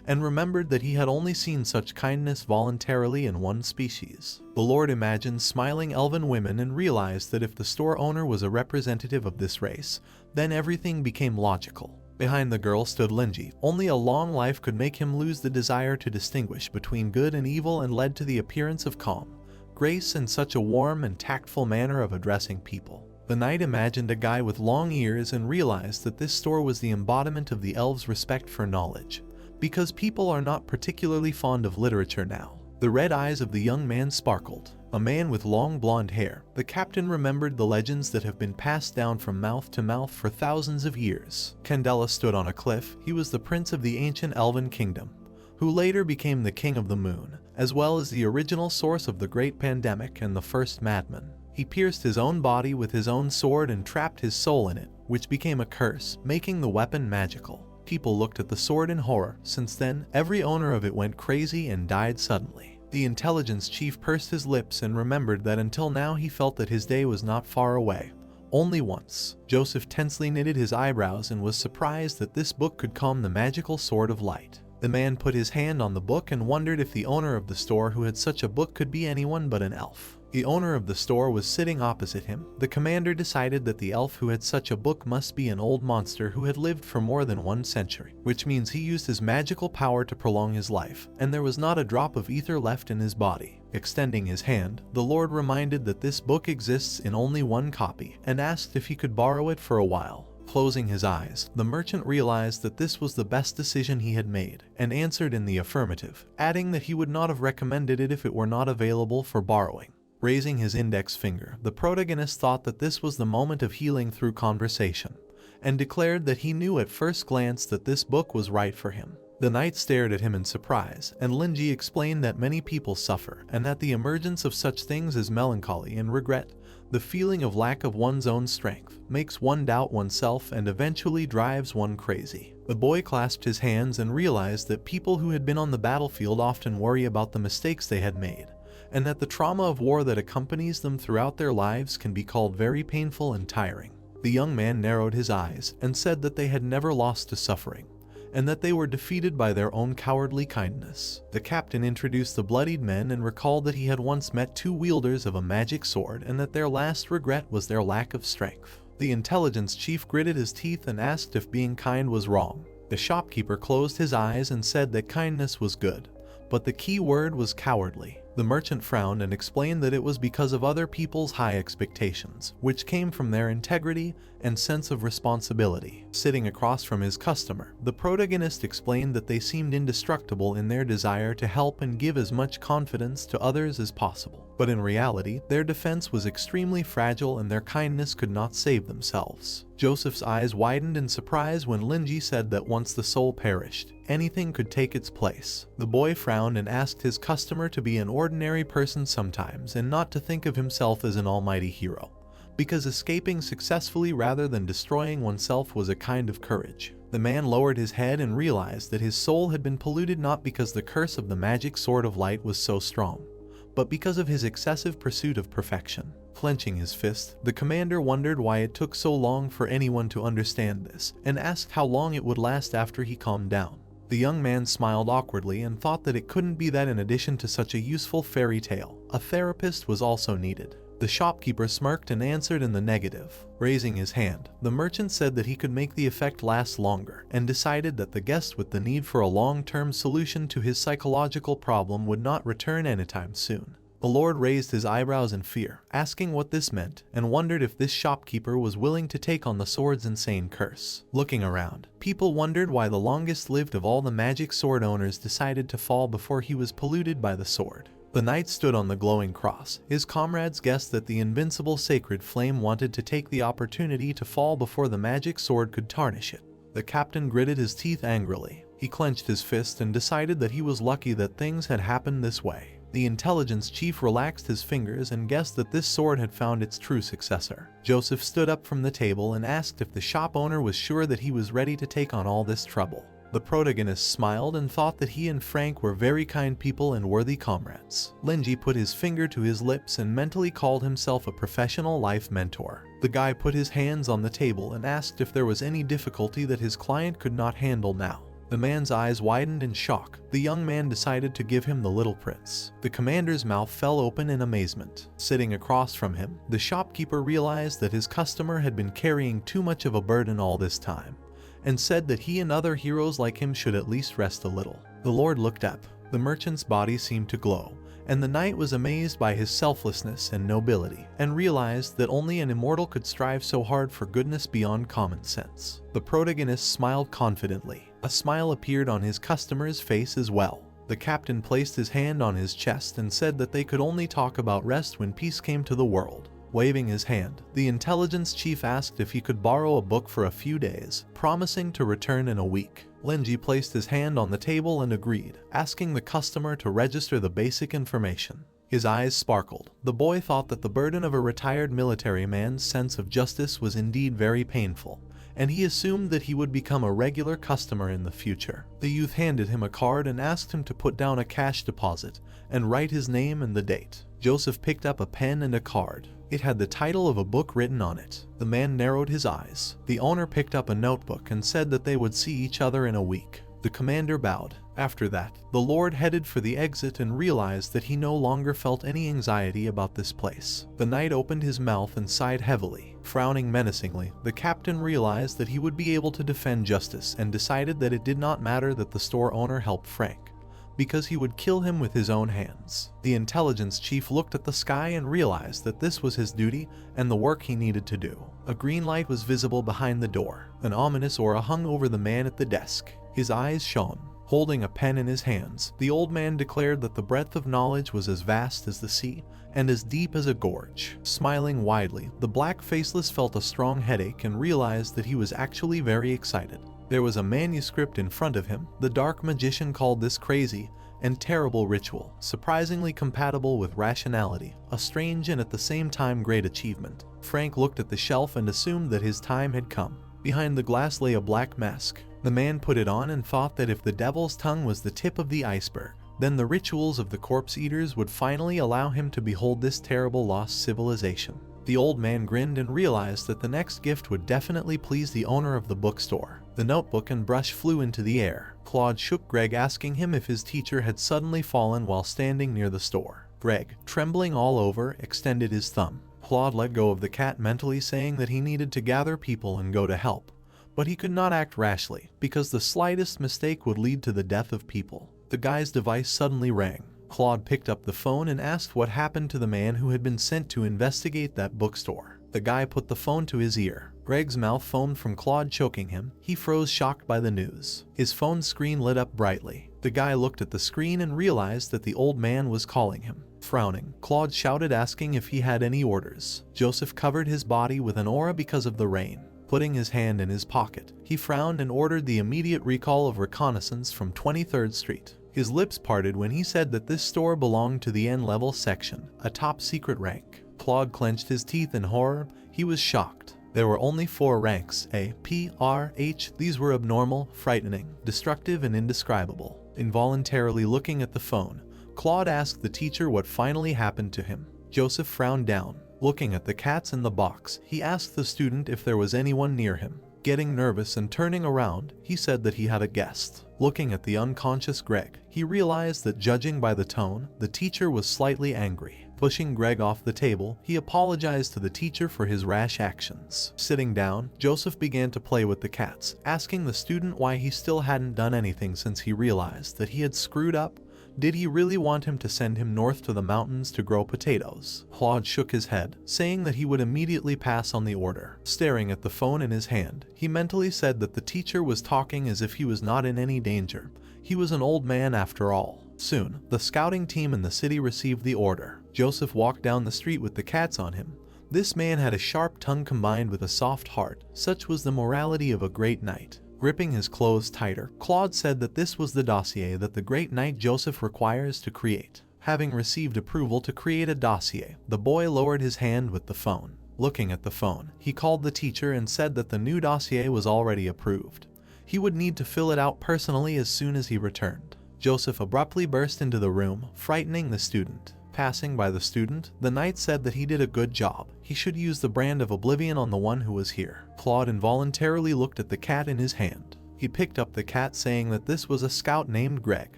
and remembered that he had only seen such kindness voluntarily in one species. The Lord imagined smiling elven women and realized that if the store owner was a representative of this race, then everything became logical. Behind the girl stood Linji. Only a long life could make him lose the desire to distinguish between good and evil, and led to the appearance of calm, grace, and such a warm and tactful manner of addressing people. The knight imagined a guy with long ears and realized that this store was the embodiment of the elves' respect for knowledge, because people are not particularly fond of literature now. The red eyes of the young man sparkled. A man with long blonde hair. The captain remembered the legends that have been passed down from mouth to mouth for thousands of years. Candela stood on a cliff. He was the prince of the ancient elven kingdom, who later became the king of the moon, as well as the original source of the great pandemic and the first madman. He pierced his own body with his own sword and trapped his soul in it, which became a curse, making the weapon magical. People looked at the sword in horror. Since then, every owner of it went crazy and died suddenly. The intelligence chief pursed his lips and remembered that until now he felt that his day was not far away. Only once. Joseph tensely knitted his eyebrows and was surprised that this book could calm the magical sword of light. The man put his hand on the book and wondered if the owner of the store who had such a book could be anyone but an elf. The owner of the store was sitting opposite him. The commander decided that the elf who had such a book must be an old monster who had lived for more than 1 century, which means he used his magical power to prolong his life, and there was not a drop of ether left in his body. Extending his hand, the Lord reminded that this book exists in only 1 copy, and asked if he could borrow it for a while. Closing his eyes, the merchant realized that this was the best decision he had made, and answered in the affirmative, adding that he would not have recommended it if it were not available for borrowing. Raising his index finger, the protagonist thought that this was the moment of healing through conversation, and declared that he knew at first glance that this book was right for him. The knight stared at him in surprise, and Linji explained that many people suffer, and that the emergence of such things as melancholy and regret The feeling of lack of one's own strength makes one doubt oneself and eventually drives one crazy. The boy clasped his hands and realized that people who had been on the battlefield often worry about the mistakes they had made, and that the trauma of war that accompanies them throughout their lives can be called very painful and tiring. The young man narrowed his eyes and said that they had never lost to suffering, and that they were defeated by their own cowardly kindness. The captain introduced the bloodied men and recalled that he had once met two wielders of a magic sword and that their last regret was their lack of strength. The intelligence chief gritted his teeth and asked if being kind was wrong. The shopkeeper closed his eyes and said that kindness was good, but the key word was cowardly. The merchant frowned and explained that it was because of other people's high expectations, which came from their integrity and sense of responsibility. Sitting across from his customer, the protagonist explained that they seemed indestructible in their desire to help and give as much confidence to others as possible. But in reality, their defense was extremely fragile and their kindness could not save themselves. Joseph's eyes widened in surprise when Linji said that once the soul perished, anything could take its place. The boy frowned and asked his customer to be an ordinary person sometimes and not to think of himself as an almighty hero, because escaping successfully rather than destroying oneself was a kind of courage. The man lowered his head and realized that his soul had been polluted not because the curse of the magic sword of light was so strong, but because of his excessive pursuit of perfection. Clenching his fist, the commander wondered why it took so long for anyone to understand this, and asked how long it would last after he calmed down. The young man smiled awkwardly and thought that it couldn't be that in addition to such a useful fairy tale, a therapist was also needed. The shopkeeper smirked and answered in the negative. Raising his hand, the merchant said that he could make the effect last longer, and decided that the guest with the need for a long-term solution to his psychological problem would not return anytime soon. The lord raised his eyebrows in fear, asking what this meant, and wondered if this shopkeeper was willing to take on the sword's insane curse. Looking around, people wondered why the longest-lived of all the magic sword owners decided to fall before he was polluted by the sword. The knight stood on the glowing cross. His comrades guessed that the invincible sacred flame wanted to take the opportunity to fall before the magic sword could tarnish it. The captain gritted his teeth angrily. He clenched his fist and decided that he was lucky that things had happened this way. The intelligence chief relaxed his fingers and guessed that this sword had found its true successor. Joseph stood up from the table and asked if the shop owner was sure that he was ready to take on all this trouble. The protagonist smiled and thought that he and Frank were very kind people and worthy comrades. Linji put his finger to his lips and mentally called himself a professional life mentor. The guy put his hands on the table and asked if there was any difficulty that his client could not handle now. The man's eyes widened in shock. The young man decided to give him the little prince. The commander's mouth fell open in amazement. Sitting across from him, the shopkeeper realized that his customer had been carrying too much of a burden all this time, and said that he and other heroes like him should at least rest a little. The lord looked up. The merchant's body seemed to glow, and the knight was amazed by his selflessness and nobility, and realized that only an immortal could strive so hard for goodness beyond common sense. The protagonist smiled confidently. A smile appeared on his customer's face as well. The captain placed his hand on his chest and said that they could only talk about rest when peace came to the world. Waving his hand, the intelligence chief asked if he could borrow a book for a few days, promising to return in a week. Linji placed his hand on the table and agreed, asking the customer to register the basic information. His eyes sparkled. The boy thought that the burden of a retired military man's sense of justice was indeed very painful, and he assumed that he would become a regular customer in the future. The youth handed him a card and asked him to put down a cash deposit and write his name and the date. Joseph picked up a pen and a card. It had the title of a book written on it. The man narrowed his eyes. The owner picked up a notebook and said that they would see each other in a week. The commander bowed. After that, the lord headed for the exit and realized that he no longer felt any anxiety about this place. The knight opened his mouth and sighed heavily. Frowning menacingly, the captain realized that he would be able to defend justice and decided that it did not matter that the store owner helped Frank, because he would kill him with his own hands. The intelligence chief looked at the sky and realized that this was his duty and the work he needed to do. A green light was visible behind the door. An ominous aura hung over the man at the desk. His eyes shone. Holding a pen in his hands, the old man declared that the breadth of knowledge was as vast as the sea and as deep as a gorge. Smiling widely, the black faceless felt a strong headache and realized that he was actually very excited. There was a manuscript in front of him. The dark magician called this crazy and terrible ritual, surprisingly compatible with rationality, a strange and at the same time great achievement. Frank looked at the shelf and assumed that his time had come. Behind the glass lay a black mask. The man put it on and thought that if the devil's tongue was the tip of the iceberg, then the rituals of the corpse eaters would finally allow him to behold this terrible lost civilization. The old man grinned and realized that the next gift would definitely please the owner of the bookstore. The notebook and brush flew into the air. Claude shook Greg, asking him if his teacher had suddenly fallen while standing near the store. Greg, trembling all over, extended his thumb. Claude let go of the cat, mentally saying that he needed to gather people and go to help. But he could not act rashly, because the slightest mistake would lead to the death of people. The guy's device suddenly rang. Claude picked up the phone and asked what happened to the man who had been sent to investigate that bookstore. The guy put the phone to his ear. Greg's mouth foamed from Claude choking him. He froze, shocked by the news. His phone screen lit up brightly. The guy looked at the screen and realized that the old man was calling him. Frowning, Claude shouted, asking if he had any orders. Joseph covered his body with an aura because of the rain. Putting his hand in his pocket, he frowned and ordered the immediate recall of reconnaissance from 23rd Street. His lips parted when he said that this store belonged to the N-level section, a top-secret rank. Claude clenched his teeth in horror. He was shocked. There were only 4 ranks, A, P, R, H. These were abnormal, frightening, destructive, and indescribable. Involuntarily looking at the phone, Claude asked the teacher what finally happened to him. Joseph frowned down. Looking at the cats in the box, he asked the student if there was anyone near him. Getting nervous and turning around, he said that he had a guest. Looking at the unconscious Greg, he realized that, judging by the tone, the teacher was slightly angry. Pushing Greg off the table, he apologized to the teacher for his rash actions. Sitting down, Joseph began to play with the cats, asking the student why he still hadn't done anything since he realized that he had screwed up. Did he really want him to send him north to the mountains to grow potatoes? Claude shook his head, saying that he would immediately pass on the order. Staring at the phone in his hand, he mentally said that the teacher was talking as if he was not in any danger. He was an old man after all. Soon, the scouting team in the city received the order. Joseph walked down the street with the cats on him. This man had a sharp tongue combined with a soft heart. Such was the morality of a great knight. Gripping his clothes tighter, Claude said that this was the dossier that the great knight Joseph requires to create. Having received approval to create a dossier, the boy lowered his hand with the phone. Looking at the phone, he called the teacher and said that the new dossier was already approved. He would need to fill it out personally as soon as he returned. Joseph abruptly burst into the room, frightening the student. Passing by the student, the knight said that he did a good job. He should use the brand of oblivion on the one who was here. Claude involuntarily looked at the cat in his hand. He picked up the cat, saying that this was a scout named Greg.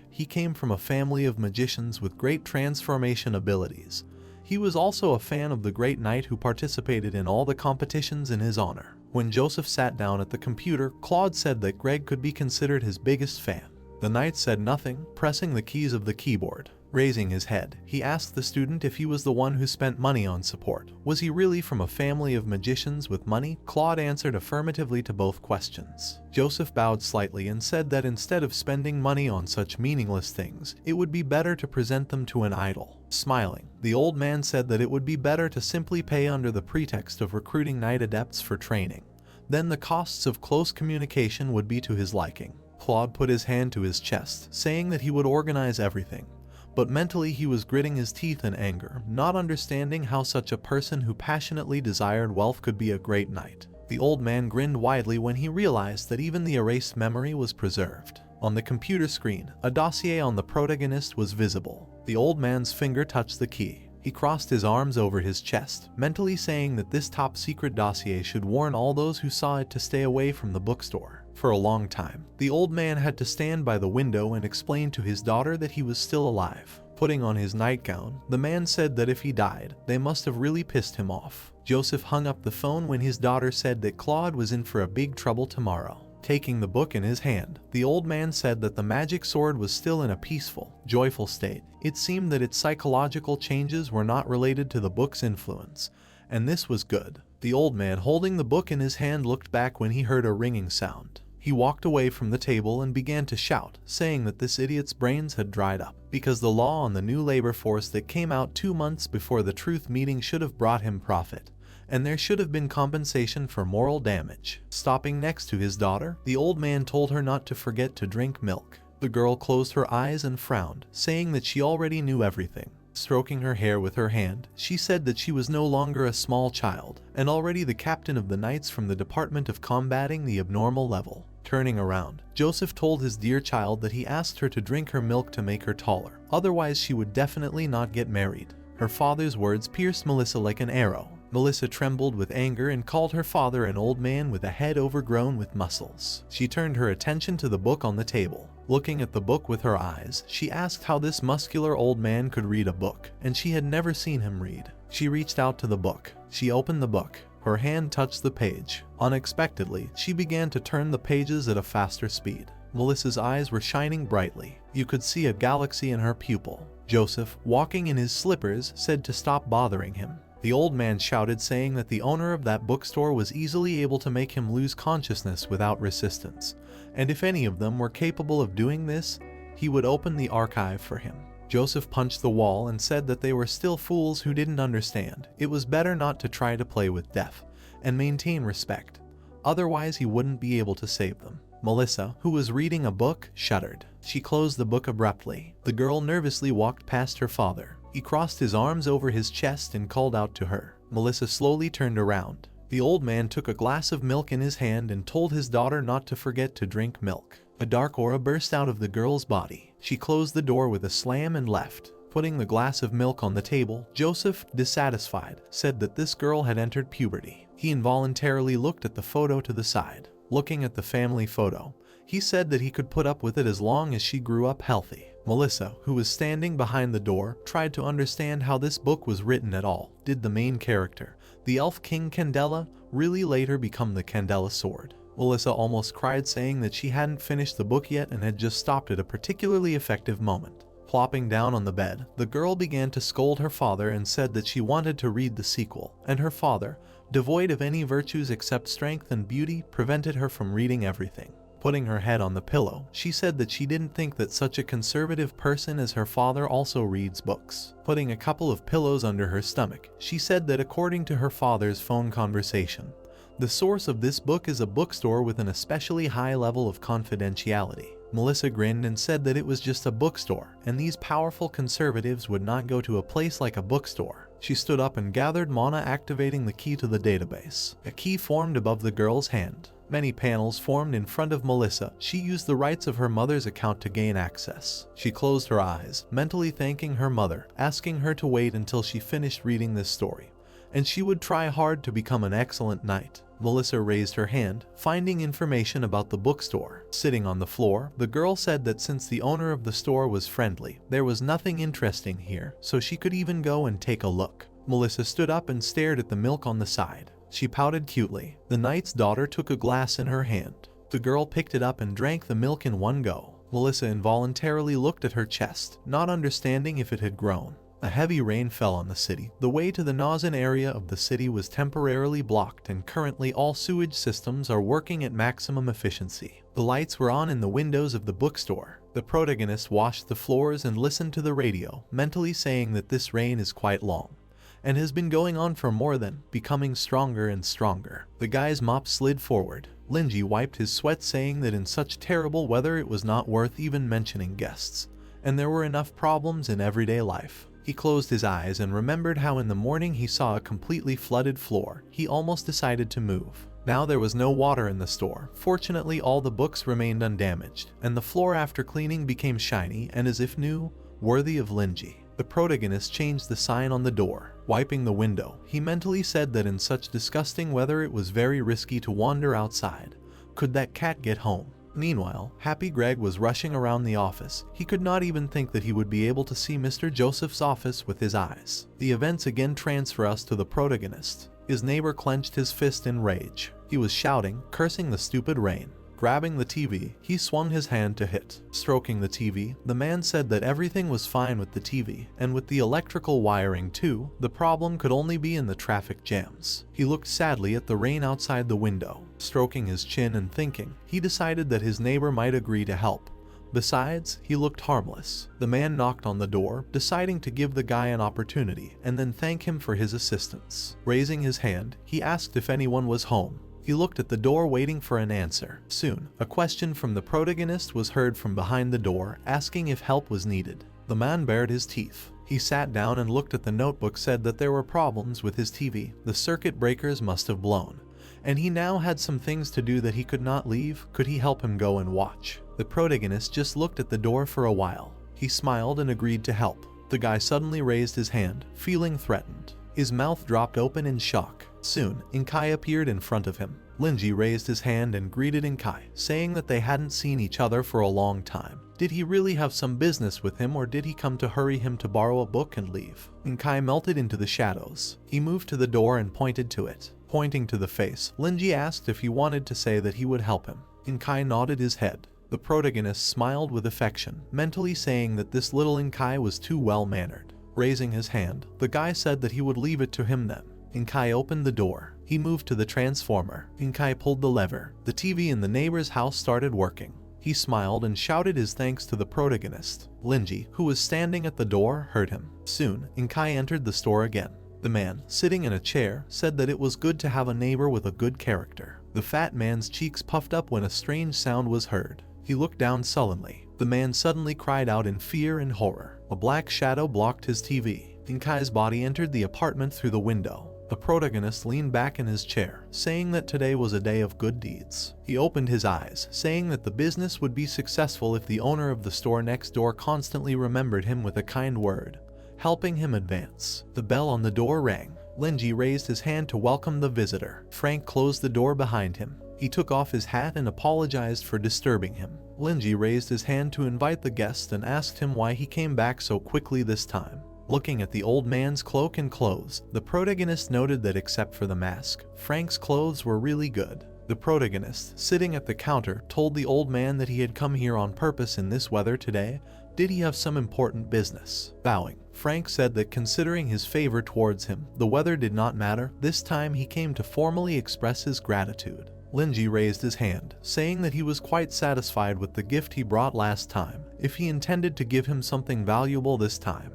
He came from a family of magicians with great transformation abilities. He was also a fan of the great knight who participated in all the competitions in his honor. When Joseph sat down at the computer, Claude said that Greg could be considered his biggest fan. The knight said nothing, pressing the keys of the keyboard. Raising his head, he asked the student if he was the one who spent money on support. Was he really from a family of magicians with money? Claude answered affirmatively to both questions. Joseph bowed slightly and said that instead of spending money on such meaningless things, it would be better to present them to an idol. Smiling, the old man said that it would be better to simply pay under the pretext of recruiting knight adepts for training. Then the costs of close communication would be to his liking. Claude put his hand to his chest, saying that he would organize everything. But mentally he was gritting his teeth in anger, not understanding how such a person who passionately desired wealth could be a great knight. The old man grinned widely when he realized that even the erased memory was preserved. On the computer screen, a dossier on the protagonist was visible. The old man's finger touched the key. He crossed his arms over his chest, mentally saying that this top-secret dossier should warn all those who saw it to stay away from the bookstore. For a long time, the old man had to stand by the window and explain to his daughter that he was still alive. Putting on his nightgown, the man said that if he died, they must have really pissed him off. Joseph hung up the phone when his daughter said that Claude was in for a big trouble tomorrow. Taking the book in his hand, the old man said that the magic sword was still in a peaceful, joyful state. It seemed that its psychological changes were not related to the book's influence, and this was good. The old man holding the book in his hand looked back when he heard a ringing sound. He walked away from the table and began to shout, saying that this idiot's brains had dried up, because the law on the new labor force that came out 2 months before the truth meeting should have brought him profit, and there should have been compensation for moral damage. Stopping next to his daughter, the old man told her not to forget to drink milk. The girl closed her eyes and frowned, saying that she already knew everything. Stroking her hair with her hand, she said that she was no longer a small child, and already the captain of the knights from the Department of Combating the Abnormal level. Turning around, Joseph told his dear child that he asked her to drink her milk to make her taller, otherwise she would definitely not get married. Her father's words pierced Melissa like an arrow. Melissa trembled with anger and called her father an old man with a head overgrown with muscles. She turned her attention to the book on the table. Looking at the book with her eyes, she asked how this muscular old man could read a book, and she had never seen him read. She reached out to the book. She opened the book. Her hand touched the page. Unexpectedly, she began to turn the pages at a faster speed. Melissa's eyes were shining brightly. You could see a galaxy in her pupil. Joseph, walking in his slippers, said to stop bothering him. The old man shouted, saying that the owner of that bookstore was easily able to make him lose consciousness without resistance, and if any of them were capable of doing this, he would open the archive for him. Joseph punched the wall and said that they were still fools who didn't understand. It was better not to try to play with death and maintain respect, otherwise he wouldn't be able to save them. Melissa, who was reading a book, shuddered. She closed the book abruptly. The girl nervously walked past her father. He crossed his arms over his chest and called out to her. Melissa slowly turned around. The old man took a glass of milk in his hand and told his daughter not to forget to drink milk. A dark aura burst out of the girl's body. She closed the door with a slam and left. Putting the glass of milk on the table, Joseph, dissatisfied, said that this girl had entered puberty. He involuntarily looked at the photo to the side. Looking at the family photo, he said that he could put up with it as long as she grew up healthy. Melissa, who was standing behind the door, tried to understand how this book was written at all. Did the main character, the elf king Candela, really later become the Candela sword? Melissa almost cried, saying that she hadn't finished the book yet and had just stopped at a particularly effective moment. Plopping down on the bed, the girl began to scold her father and said that she wanted to read the sequel, and her father, devoid of any virtues except strength and beauty, prevented her from reading everything. Putting her head on the pillow, she said that she didn't think that such a conservative person as her father also reads books. Putting a couple of pillows under her stomach, she said that according to her father's phone conversation, the source of this book is a bookstore with an especially high level of confidentiality. Melissa grinned and said that it was just a bookstore, and these powerful conservatives would not go to a place like a bookstore. She stood up and gathered mana, activating the key to the database. A key formed above the girl's hand. Many panels formed in front of Melissa. She used the rights of her mother's account to gain access. She closed her eyes, mentally thanking her mother, asking her to wait until she finished reading this story, and she would try hard to become an excellent knight. Melissa raised her hand, finding information about the bookstore. Sitting on the floor, the girl said that since the owner of the store was friendly, there was nothing interesting here, so she could even go and take a look. Melissa stood up and stared at the milk on the side. She pouted cutely. The knight's daughter took a glass in her hand. The girl picked it up and drank the milk in one go. Melissa involuntarily looked at her chest, not understanding if it had grown. A heavy rain fell on the city. The way to the Nazan area of the city was temporarily blocked, and currently all sewage systems are working at maximum efficiency. The lights were on in the windows of the bookstore. The protagonist washed the floors and listened to the radio, mentally saying that this rain is quite long and has been going on for more than, becoming stronger and stronger. The guy's mop slid forward. Linji wiped his sweat, saying that in such terrible weather it was not worth even mentioning guests, and there were enough problems in everyday life. He closed his eyes and remembered how in the morning he saw a completely flooded floor. He almost decided to move. Now there was no water in the store. Fortunately, all the books remained undamaged, and the floor after cleaning became shiny and as if new, worthy of Linji. The protagonist changed the sign on the door. Wiping the window, he mentally said that in such disgusting weather it was very risky to wander outside. Could that cat get home? Meanwhile, Happy Greg was rushing around the office. He could not even think that he would be able to see Mr. Joseph's office with his eyes. The events again transfer us to the protagonist. His neighbor clenched his fist in rage. He was shouting, cursing the stupid rain. Grabbing the TV, he swung his hand to hit. Stroking the TV, the man said that everything was fine with the TV, and with the electrical wiring too. The problem could only be in the traffic jams. He looked sadly at the rain outside the window. Stroking his chin and thinking, he decided that his neighbor might agree to help. Besides, he looked harmless. The man knocked on the door, deciding to give the guy an opportunity and then thank him for his assistance. Raising his hand, he asked if anyone was home. He looked at the door waiting for an answer. Soon, a question from the protagonist was heard from behind the door, asking if help was needed. The man bared his teeth. He sat down and looked at the notebook, said that there were problems with his TV. The circuit breakers must have blown, and he now had some things to do that he could not leave. Could he help him go and watch? The protagonist just looked at the door for a while. He smiled and agreed to help. The guy suddenly raised his hand, feeling threatened. His mouth dropped open in shock. Soon, Inkai appeared in front of him. Linji raised his hand and greeted Inkai, saying that they hadn't seen each other for a long time. Did he really have some business with him, or did he come to hurry him to borrow a book and leave? Inkai melted into the shadows. He moved to the door and pointed to it. Pointing to the face, Linji asked if he wanted to say that he would help him. Inkai nodded his head. The protagonist smiled with affection, mentally saying that this little Inkai was too well-mannered. Raising his hand, the guy said that he would leave it to him then. Inkai opened the door. He moved to the transformer. Inkai pulled the lever. The TV in the neighbor's house started working. He smiled and shouted his thanks to the protagonist. Linji, who was standing at the door, heard him. Soon, Inkai entered the store again. The man, sitting in a chair, said that it was good to have a neighbor with a good character. The fat man's cheeks puffed up when a strange sound was heard. He looked down sullenly. The man suddenly cried out in fear and horror. A black shadow blocked his TV. Inkai's body entered the apartment through the window. The protagonist leaned back in his chair, saying that today was a day of good deeds. He opened his eyes, saying that the business would be successful if the owner of the store next door constantly remembered him with a kind word, helping him advance. The bell on the door rang. Linji raised his hand to welcome the visitor. Frank closed the door behind him. He took off his hat and apologized for disturbing him. Linji raised his hand to invite the guest and asked him why he came back so quickly this time. Looking at the old man's cloak and clothes, the protagonist noted that except for the mask, Frank's clothes were really good. The protagonist, sitting at the counter, told the old man that he had come here on purpose in this weather today. Did he have some important business? Bowing, Frank said that considering his favor towards him, the weather did not matter. This time he came to formally express his gratitude. Linji raised his hand, saying that he was quite satisfied with the gift he brought last time. If he intended to give him something valuable this time,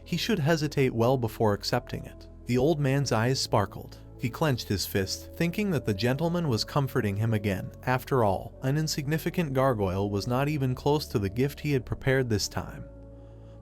he should hesitate well before accepting it. The old man's eyes sparkled. He clenched his fist, thinking that the gentleman was comforting him again. After all, an insignificant gargoyle was not even close to the gift he had prepared this time.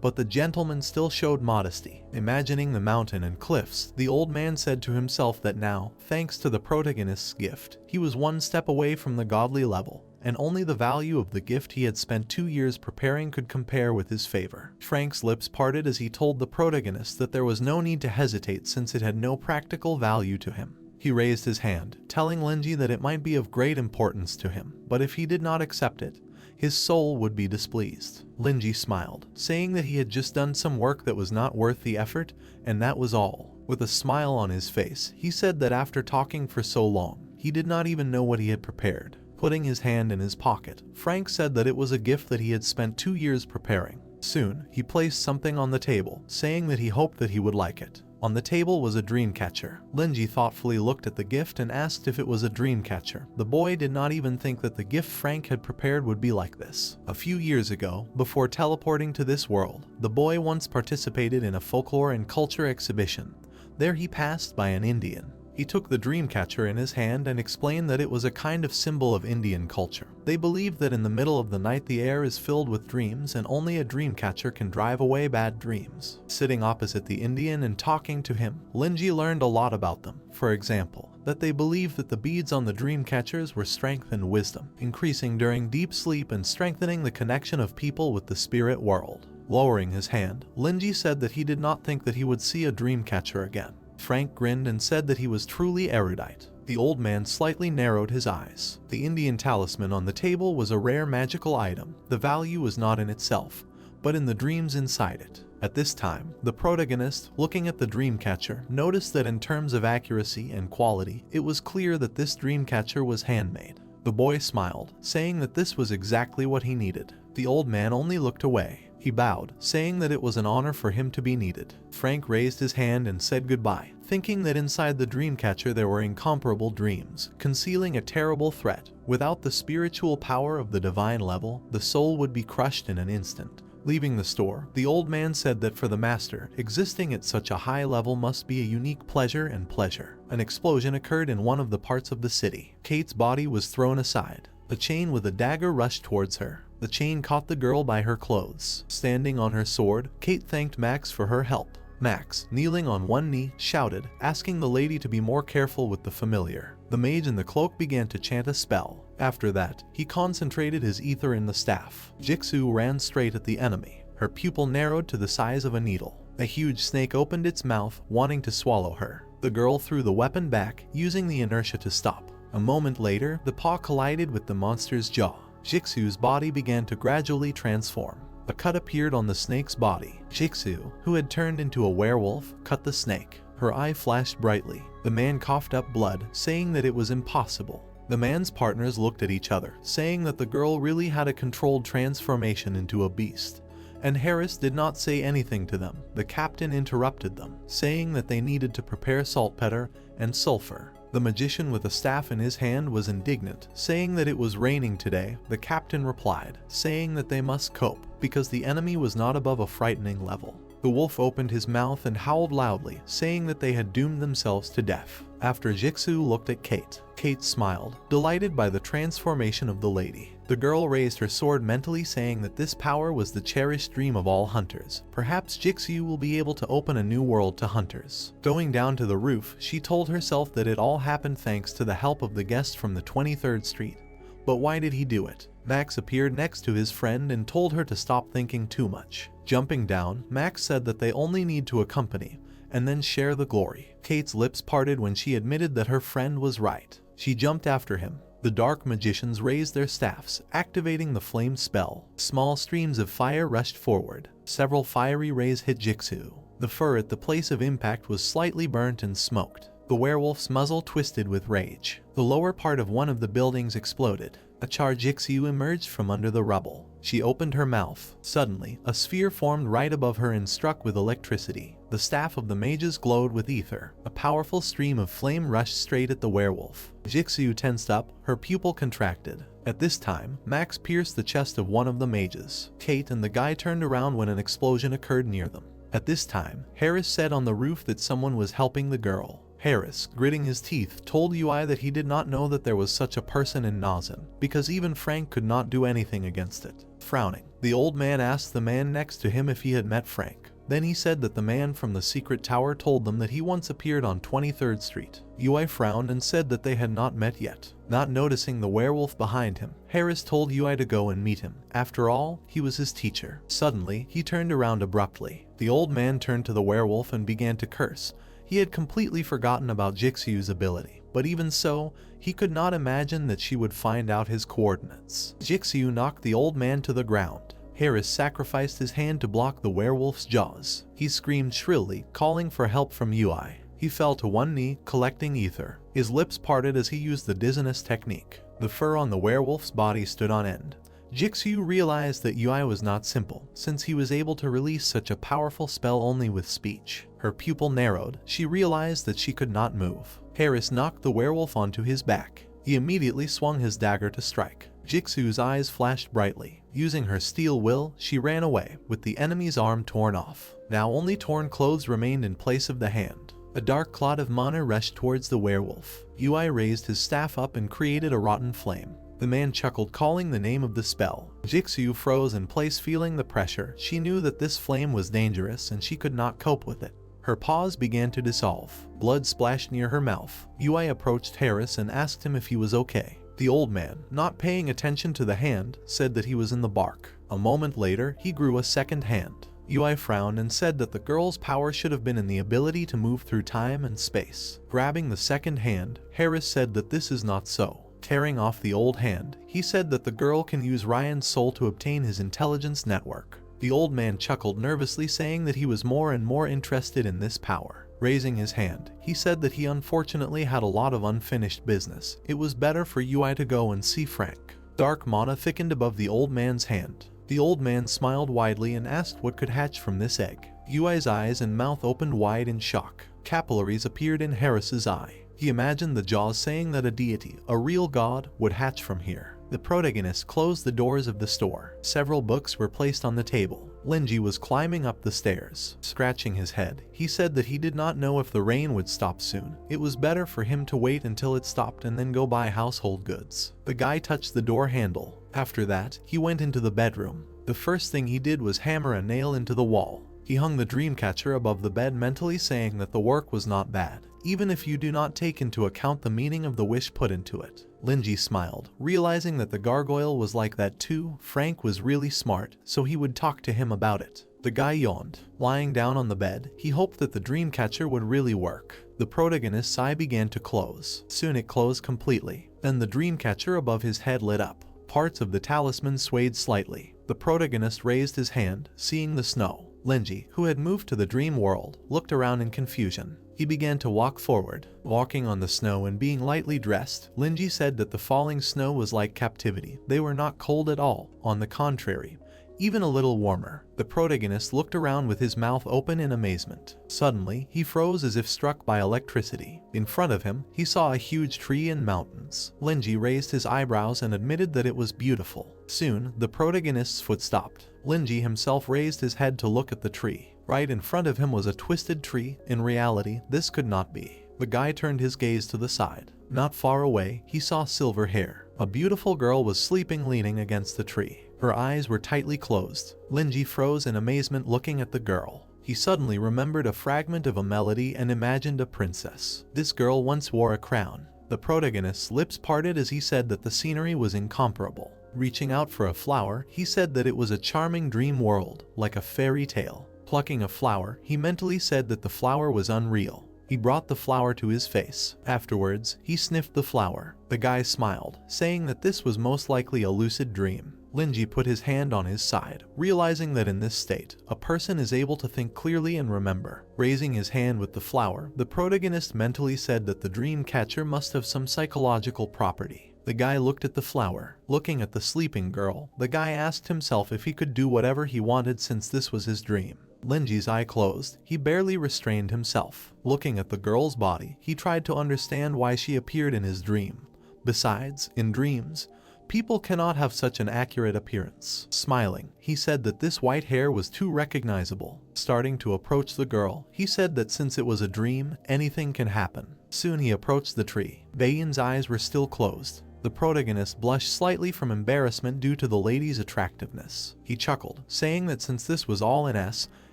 But the gentleman still showed modesty. Imagining the mountain and cliffs, the old man said to himself that now, thanks to the protagonist's gift, he was one step away from the godly level, and only the value of the gift he had spent 2 years preparing could compare with his favor. Frank's lips parted as he told the protagonist that there was no need to hesitate since it had no practical value to him. He raised his hand, telling Linji that it might be of great importance to him, but if he did not accept it, his soul would be displeased. Linji smiled, saying that he had just done some work that was not worth the effort, and that was all. With a smile on his face, he said that after talking for so long, he did not even know what he had prepared. Putting his hand in his pocket, Frank said that it was a gift that he had spent 2 years preparing. Soon, he placed something on the table, saying that he hoped that he would like it. On the table was a dream catcher. Linji thoughtfully looked at the gift and asked if it was a dream catcher. The boy did not even think that the gift Frank had prepared would be like this. A few years ago, before teleporting to this world, the boy once participated in a folklore and culture exhibition. There he passed by an Indian. He took the dream catcher in his hand and explained that it was a kind of symbol of Indian culture. They believe that in the middle of the night the air is filled with dreams and only a dream catcher can drive away bad dreams. Sitting opposite the Indian and talking to him, Linji learned a lot about them. For example, that they believe that the beads on the dream catchers were strength and wisdom, increasing during deep sleep and strengthening the connection of people with the spirit world. Lowering his hand, Linji said that he did not think that he would see a dream catcher again. Frank grinned and said that he was truly erudite. The old man slightly narrowed his eyes. The Indian talisman on the table was a rare magical item. The value was not in itself, but in the dreams inside it. At this time, the protagonist, looking at the dream catcher, noticed that in terms of accuracy and quality, it was clear that this dream catcher was handmade. The boy smiled, saying that this was exactly what he needed. The old man only looked away. He bowed, saying that it was an honor for him to be needed. Frank raised his hand and said goodbye, thinking that inside the dream catcher there were incomparable dreams, concealing a terrible threat. Without the spiritual power of the divine level, the soul would be crushed in an instant. Leaving the store, the old man said that for the master, existing at such a high level must be a unique pleasure and pleasure. An explosion occurred in one of the parts of the city. Kate's body was thrown aside. A chain with a dagger rushed towards her. The chain caught the girl by her clothes. Standing on her sword, Kate thanked Max for her help. Max, kneeling on one knee, shouted, asking the lady to be more careful with the familiar. The mage in the cloak began to chant a spell. After that, he concentrated his ether in the staff. Jixu ran straight at the enemy. Her pupil narrowed to the size of a needle. A huge snake opened its mouth, wanting to swallow her. The girl threw the weapon back, using the inertia to stop. A moment later, the paw collided with the monster's jaw. Jixu's body began to gradually transform. A cut appeared on the snake's body. Jixu, who had turned into a werewolf, cut the snake. Her eye flashed brightly. The man coughed up blood, saying that it was impossible. The man's partners looked at each other, saying that the girl really had a controlled transformation into a beast. And Harris did not say anything to them. The captain interrupted them, saying that they needed to prepare saltpeter and sulfur. The magician with a staff in his hand was indignant, saying that it was raining today. The captain replied, saying that they must cope, because the enemy was not above a frightening level. The wolf opened his mouth and howled loudly, saying that they had doomed themselves to death. After Jixu looked at Kate, Kate smiled, delighted by the transformation of the lady. The girl raised her sword mentally, saying that this power was the cherished dream of all hunters. Perhaps Jixu will be able to open a new world to hunters. Going down to the roof, she told herself that it all happened thanks to the help of the guest from the 23rd Street. But why did he do it? Max appeared next to his friend and told her to stop thinking too much. Jumping down, Max said that they only need to accompany and then share the glory. Kate's lips parted when she admitted that her friend was right. She jumped after him. The dark magicians raised their staffs, activating the flame spell. Small streams of fire rushed forward. Several fiery rays hit Jixu. The fur at the place of impact was slightly burnt and smoked. The werewolf's muzzle twisted with rage. The lower part of one of the buildings exploded. A Jixu emerged from under the rubble. She opened her mouth. Suddenly, a sphere formed right above her and struck with electricity. The staff of the mages glowed with ether. A powerful stream of flame rushed straight at the werewolf. Jixu tensed up, her pupil contracted. At this time, Max pierced the chest of one of the mages. Kate and the guy turned around when an explosion occurred near them. At this time, Harris said on the roof that someone was helping the girl. Harris, gritting his teeth, told UI that he did not know that there was such a person in Nazen, because even Frank could not do anything against it. Frowning, the old man asked the man next to him if he had met Frank. Then he said that the man from the secret tower told them that he once appeared on 23rd Street. UI frowned and said that they had not met yet. Not noticing the werewolf behind him, Harris told UI to go and meet him. After all, he was his teacher. Suddenly, he turned around abruptly. The old man turned to the werewolf and began to curse. He had completely forgotten about Jixu's ability, but even so, he could not imagine that she would find out his coordinates. Jixu knocked the old man to the ground. Harris sacrificed his hand to block the werewolf's jaws. He screamed shrilly, calling for help from UI. He fell to one knee, collecting ether. His lips parted as he used the dizziness technique. The fur on the werewolf's body stood on end. Jixu realized that UI was not simple, since he was able to release such a powerful spell only with speech. Her pupil narrowed. She realized that she could not move. Harris knocked the werewolf onto his back. He immediately swung his dagger to strike. Jixu's eyes flashed brightly. Using her steel will, she ran away, with the enemy's arm torn off. Now only torn clothes remained in place of the hand. A dark cloud of mana rushed towards the werewolf. UI raised his staff up and created a rotten flame. The man chuckled, calling the name of the spell. Jixu froze in place, feeling the pressure. She knew that this flame was dangerous and she could not cope with it. Her paws began to dissolve. Blood splashed near her mouth. UI approached Harris and asked him if he was okay. The old man, not paying attention to the hand, said that he was in the bark. A moment later, he grew a second hand. UI frowned and said that the girl's power should have been in the ability to move through time and space. Grabbing the second hand, Harris said that this is not so. Tearing off the old hand, he said that the girl can use Ryan's soul to obtain his intelligence network. The old man chuckled nervously, saying that he was more and more interested in this power. Raising his hand, he said that he unfortunately had a lot of unfinished business. It was better for UI to go and see Frank. Dark mana thickened above the old man's hand. The old man smiled widely and asked what could hatch from this egg. UI's eyes and mouth opened wide in shock. Capillaries appeared in Harris's eye. He imagined the jaws, saying that a deity, a real god, would hatch from here. The protagonist closed the doors of the store. Several books were placed on the table. Linji was climbing up the stairs, scratching his head. He said that he did not know if the rain would stop soon. It was better for him to wait until it stopped and then go buy household goods. The guy touched the door handle. After that, he went into the bedroom. The first thing he did was hammer a nail into the wall. He hung the dream catcher above the bed, mentally saying that the work was not bad, even if you do not take into account the meaning of the wish put into it. Linji smiled, realizing that the gargoyle was like that too. Frank was really smart, so he would talk to him about it. The guy yawned. Lying down on the bed, he hoped that the dream catcher would really work. The protagonist's eye began to close. Soon it closed completely. Then the dream catcher above his head lit up. Parts of the talisman swayed slightly. The protagonist raised his hand, seeing the snow. Linji, who had moved to the dream world, looked around in confusion. He began to walk forward, walking on the snow and being lightly dressed. Linji said that the falling snow was like captivity. They were not cold at all, on the contrary, even a little warmer. The protagonist looked around with his mouth open in amazement. Suddenly, he froze as if struck by electricity. In front of him, he saw a huge tree and mountains. Linji raised his eyebrows and admitted that it was beautiful. Soon, the protagonist's foot stopped. Linji himself raised his head to look at the tree. Right in front of him was a twisted tree. In reality, this could not be. The guy turned his gaze to the side. Not far away, he saw silver hair. A beautiful girl was sleeping, leaning against the tree. Her eyes were tightly closed. Linji froze in amazement looking at the girl. He suddenly remembered a fragment of a melody and imagined a princess. This girl once wore a crown. The protagonist's lips parted as he said that the scenery was incomparable. Reaching out for a flower, he said that it was a charming dream world, like a fairy tale. Plucking a flower, he mentally said that the flower was unreal. He brought the flower to his face. Afterwards, he sniffed the flower. The guy smiled, saying that this was most likely a lucid dream. Linji put his hand on his side, realizing that in this state, a person is able to think clearly and remember. Raising his hand with the flower, the protagonist mentally said that the dream catcher must have some psychological property. The guy looked at the flower. Looking at the sleeping girl, the guy asked himself if he could do whatever he wanted since this was his dream. Linji's eye closed. He barely restrained himself. Looking at the girl's body, he tried to understand why she appeared in his dream. Besides, in dreams, people cannot have such an accurate appearance. Smiling, he said that this white hair was too recognizable. Starting to approach the girl, he said that since it was a dream, anything can happen. Soon he approached the tree. Bayan's eyes were still closed. The protagonist blushed slightly from embarrassment due to the lady's attractiveness. He chuckled, saying that since this was all in S,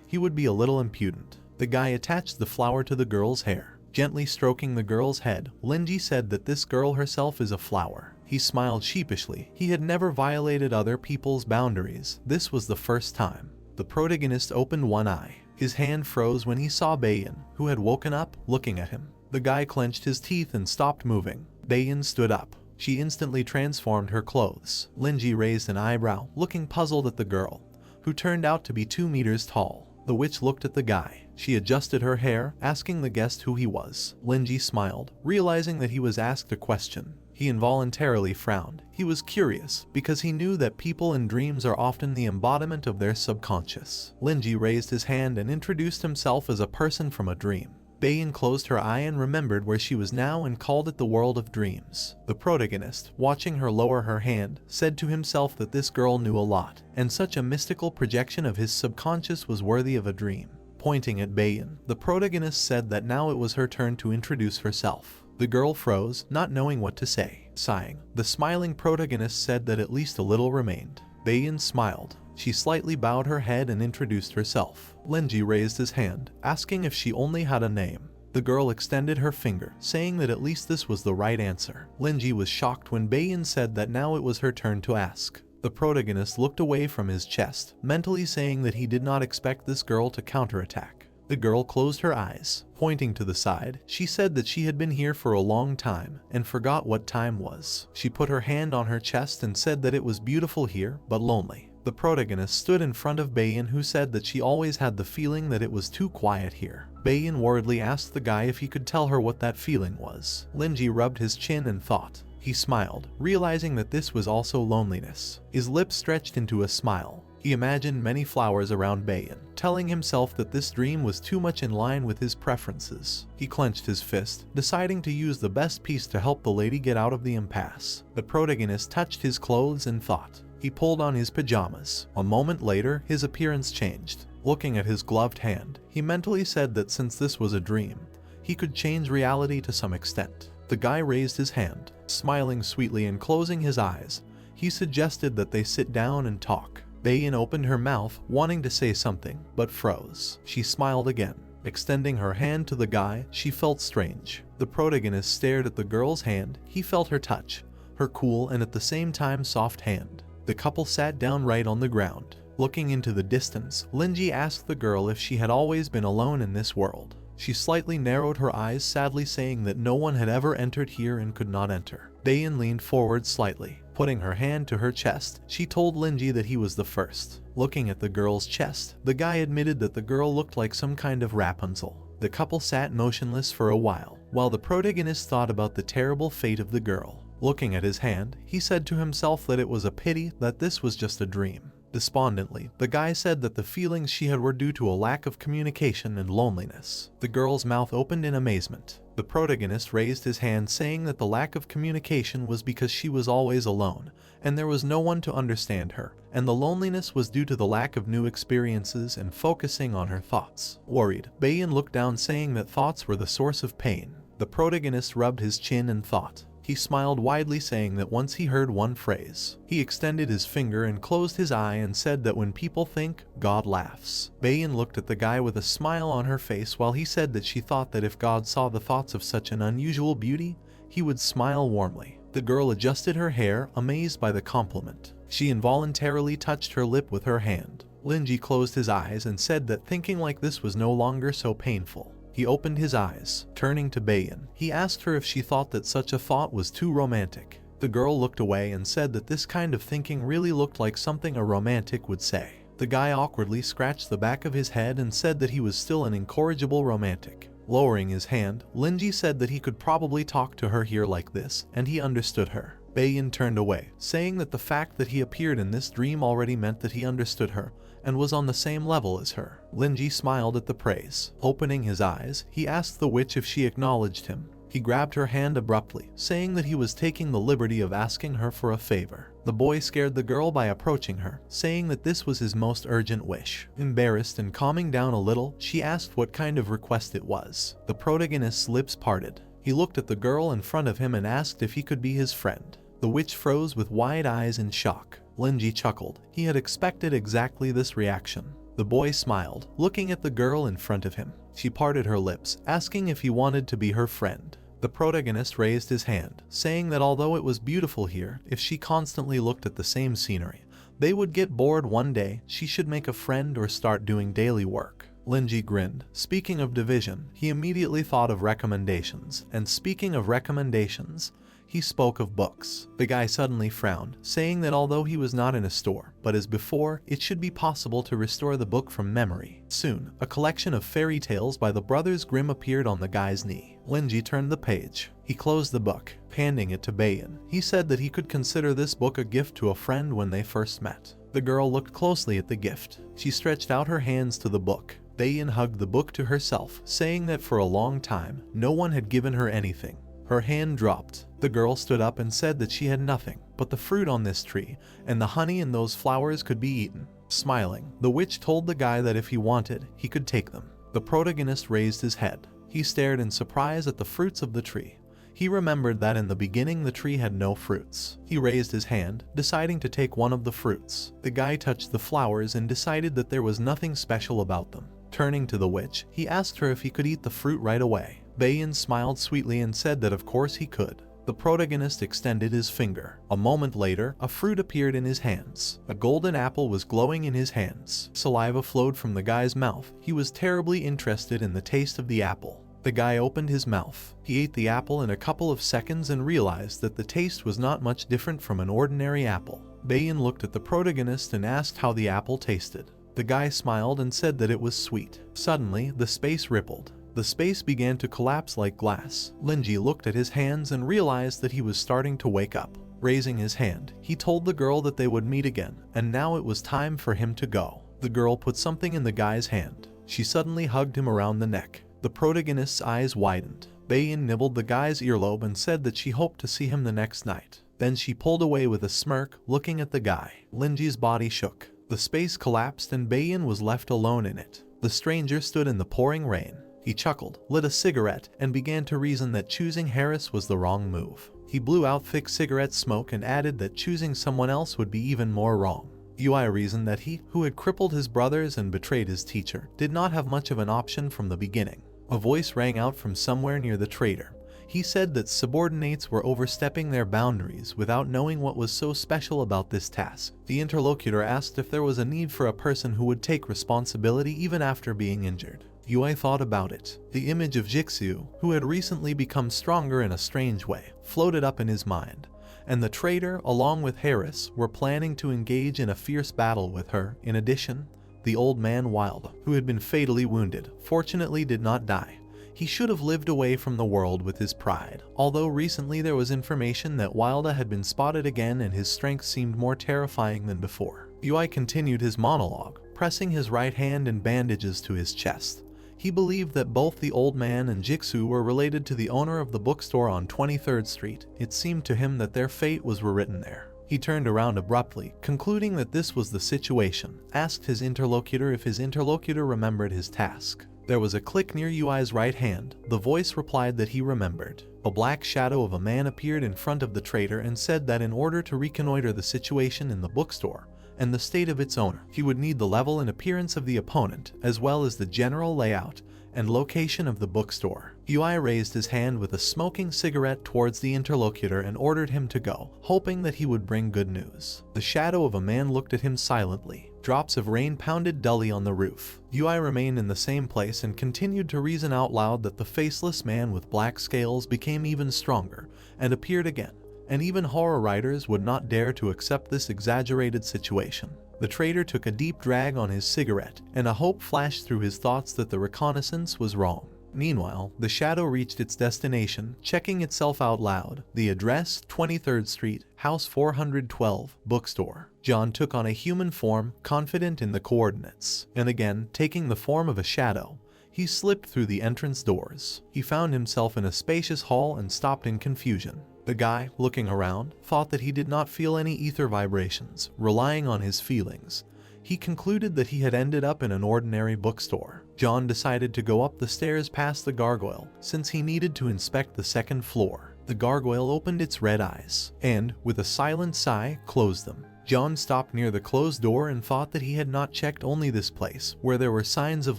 he would be a little impudent. The guy attached the flower to the girl's hair. Gently stroking the girl's head, Linji said that this girl herself is a flower. He smiled sheepishly. He had never violated other people's boundaries. This was the first time. The protagonist opened one eye. His hand froze when he saw Bayan, who had woken up, looking at him. The guy clenched his teeth and stopped moving. Bayan stood up. She instantly transformed her clothes. Linji raised an eyebrow, looking puzzled at the girl, who turned out to be 2 meters tall. The witch looked at the guy. She adjusted her hair, asking the guest who he was. Linji smiled, realizing that he was asked a question. He involuntarily frowned. He was curious, because he knew that people in dreams are often the embodiment of their subconscious. Linji raised his hand and introduced himself as a person from a dream. Bayan closed her eye and remembered where she was now and called it the world of dreams. The protagonist, watching her lower her hand, said to himself that this girl knew a lot, and such a mystical projection of his subconscious was worthy of a dream. Pointing at Bayan, the protagonist said that now it was her turn to introduce herself. The girl froze, not knowing what to say. Sighing, the smiling protagonist said that at least a little remained. Bayan smiled. She slightly bowed her head and introduced herself. Linji raised his hand, asking if she only had a name. The girl extended her finger, saying that at least this was the right answer. Linji was shocked when Bayan said that now it was her turn to ask. The protagonist looked away from his chest, mentally saying that he did not expect this girl to counterattack. The girl closed her eyes. Pointing to the side, she said that she had been here for a long time and forgot what time was. She put her hand on her chest and said that it was beautiful here, but lonely. The protagonist stood in front of Bayan, who said that she always had the feeling that it was too quiet here. Bayan worriedly asked the guy if he could tell her what that feeling was. Linji rubbed his chin and thought. He smiled, realizing that this was also loneliness. His lips stretched into a smile. He He imagined many flowers around Bayan, telling himself that this dream was too much in line with his preferences. He clenched his fist, deciding to use the best piece to help the lady get out of the impasse. The protagonist touched his clothes and thought. He pulled on his pajamas. A moment later, his appearance changed. Looking at his gloved hand, he mentally said that since this was a dream, he could change reality to some extent. The guy raised his hand, smiling sweetly and closing his eyes. He suggested that they sit down and talk. Bayan opened her mouth, wanting to say something, but froze. She smiled again. Extending her hand to the guy, she felt strange. The protagonist stared at the girl's hand. He felt her touch, her cool and at the same time soft hand. The couple sat down right on the ground. Looking into the distance, Linji asked the girl if she had always been alone in this world. She slightly narrowed her eyes, sadly saying that no one had ever entered here and could not enter. Bayan leaned forward slightly. Putting her hand to her chest, she told Linji that he was the first. Looking at the girl's chest, the guy admitted that the girl looked like some kind of Rapunzel. The couple sat motionless for a while the protagonist thought about the terrible fate of the girl. Looking at his hand, he said to himself that it was a pity that this was just a dream. Despondently, the guy said that the feelings she had were due to a lack of communication and loneliness. The girl's mouth opened in amazement. The protagonist raised his hand, saying that the lack of communication was because she was always alone, and there was no one to understand her, and the loneliness was due to the lack of new experiences and focusing on her thoughts. Worried, Bayan looked down, saying that thoughts were the source of pain. The protagonist rubbed his chin and thought. He smiled widely, saying that once he heard one phrase. He extended his finger and closed his eye and said that when people think, God laughs. Bayan looked at the guy with a smile on her face while he said that she thought that if God saw the thoughts of such an unusual beauty, he would smile warmly. The girl adjusted her hair, amazed by the compliment. She involuntarily touched her lip with her hand. Linji closed his eyes and said that thinking like this was no longer so painful. He opened his eyes. Turning to Bayan, he asked her if she thought that such a thought was too romantic. The girl looked away and said that this kind of thinking really looked like something a romantic would say. The guy awkwardly scratched the back of his head and said that he was still an incorrigible romantic. Lowering his hand, Linji said that he could probably talk to her here like this, and he understood her. Bayan turned away, saying that the fact that he appeared in this dream already meant that he understood her and was on the same level as her. Linji smiled at the praise. Opening his eyes, he asked the witch if she acknowledged him. He grabbed her hand abruptly, saying that he was taking the liberty of asking her for a favor. The boy scared the girl by approaching her, saying that this was his most urgent wish. Embarrassed and calming down a little, she asked what kind of request it was. The protagonist's lips parted. He looked at the girl in front of him and asked if he could be his friend. The witch froze with wide eyes in shock. Linji chuckled. He had expected exactly this reaction. The boy smiled, looking at the girl in front of him. She parted her lips, asking if he wanted to be her friend. The protagonist raised his hand, saying that although it was beautiful here, if she constantly looked at the same scenery, they would get bored one day. She should make a friend or start doing daily work. Linji grinned. Speaking of division, he immediately thought of recommendations, and speaking of recommendations, he spoke of books. The guy suddenly frowned, saying that although he was not in a store, but as before, it should be possible to restore the book from memory. Soon, a collection of fairy tales by the Brothers Grimm appeared on the guy's knee. Linji turned the page. He closed the book, handing it to Bayan. He said that he could consider this book a gift to a friend when they first met. The girl looked closely at the gift. She stretched out her hands to the book. Bayan hugged the book to herself, saying that for a long time, no one had given her anything. Her hand dropped. The girl stood up and said that she had nothing but the fruit on this tree, and the honey in those flowers could be eaten. Smiling, the witch told the guy that if he wanted, he could take them. The protagonist raised his head. He stared in surprise at the fruits of the tree. He remembered that in the beginning the tree had no fruits. He raised his hand, deciding to take one of the fruits. The guy touched the flowers and decided that there was nothing special about them. Turning to the witch, he asked her if he could eat the fruit right away. Bayan smiled sweetly and said that of course he could. The protagonist extended his finger. A moment later, a fruit appeared in his hands. A golden apple was glowing in his hands. Saliva flowed from the guy's mouth. He was terribly interested in the taste of the apple. The guy opened his mouth. He ate the apple in a couple of seconds and realized that the taste was not much different from an ordinary apple. Bayan looked at the protagonist and asked how the apple tasted. The guy smiled and said that it was sweet. Suddenly, the space rippled. The space began to collapse like glass. Linji looked at his hands and realized that he was starting to wake up. Raising his hand, he told the girl that they would meet again, and now it was time for him to go. The girl put something in the guy's hand. She suddenly hugged him around the neck. The protagonist's eyes widened. Baein nibbled the guy's earlobe and said that she hoped to see him the next night. Then she pulled away with a smirk, looking at the guy. Linji's body shook. The space collapsed and Baein was left alone in it. The stranger stood in the pouring rain. He chuckled, lit a cigarette, and began to reason that choosing Harris was the wrong move. He blew out thick cigarette smoke and added that choosing someone else would be even more wrong. Yui reasoned that he, who had crippled his brothers and betrayed his teacher, did not have much of an option from the beginning. A voice rang out from somewhere near the trader. He said that subordinates were overstepping their boundaries without knowing what was so special about this task. The interlocutor asked if there was a need for a person who would take responsibility even after being injured. Yui thought about it. The image of Jixu, who had recently become stronger in a strange way, floated up in his mind, and the trader, along with Harris, were planning to engage in a fierce battle with her. In addition, the old man Wilda, who had been fatally wounded, fortunately did not die. He should have lived away from the world with his pride. Although recently there was information that Wilda had been spotted again and his strength seemed more terrifying than before. Yui continued his monologue, pressing his right hand in bandages to his chest. He believed that both the old man and Jixu were related to the owner of the bookstore on 23rd Street. It seemed to him that their fate was written there. He turned around abruptly, concluding that this was the situation, asked his interlocutor if his interlocutor remembered his task. There was a click near Yui's right hand. The voice replied that he remembered. A black shadow of a man appeared in front of the trader and said that in order to reconnoiter the situation in the bookstore and the state of its owner, he would need the level and appearance of the opponent, as well as the general layout and location of the bookstore. Yui raised his hand with a smoking cigarette towards the interlocutor and ordered him to go, hoping that he would bring good news. The shadow of a man looked at him silently. Drops of rain pounded dully on the roof. Yui remained in the same place and continued to reason out loud that the faceless man with black scales became even stronger and appeared again, and even horror writers would not dare to accept this exaggerated situation. The trader took a deep drag on his cigarette, and a hope flashed through his thoughts that the reconnaissance was wrong. Meanwhile, the shadow reached its destination, checking itself out loud. The address, 23rd Street, House 412, Bookstore. John took on a human form, confident in the coordinates, and again, taking the form of a shadow, he slipped through the entrance doors. He found himself in a spacious hall and stopped in confusion. The guy, looking around, thought that he did not feel any ether vibrations. Relying on his feelings, he concluded that he had ended up in an ordinary bookstore. John decided to go up the stairs past the gargoyle, since he needed to inspect the second floor. The gargoyle opened its red eyes, and, with a silent sigh, closed them. John stopped near the closed door and thought that he had not checked only this place, where there were signs of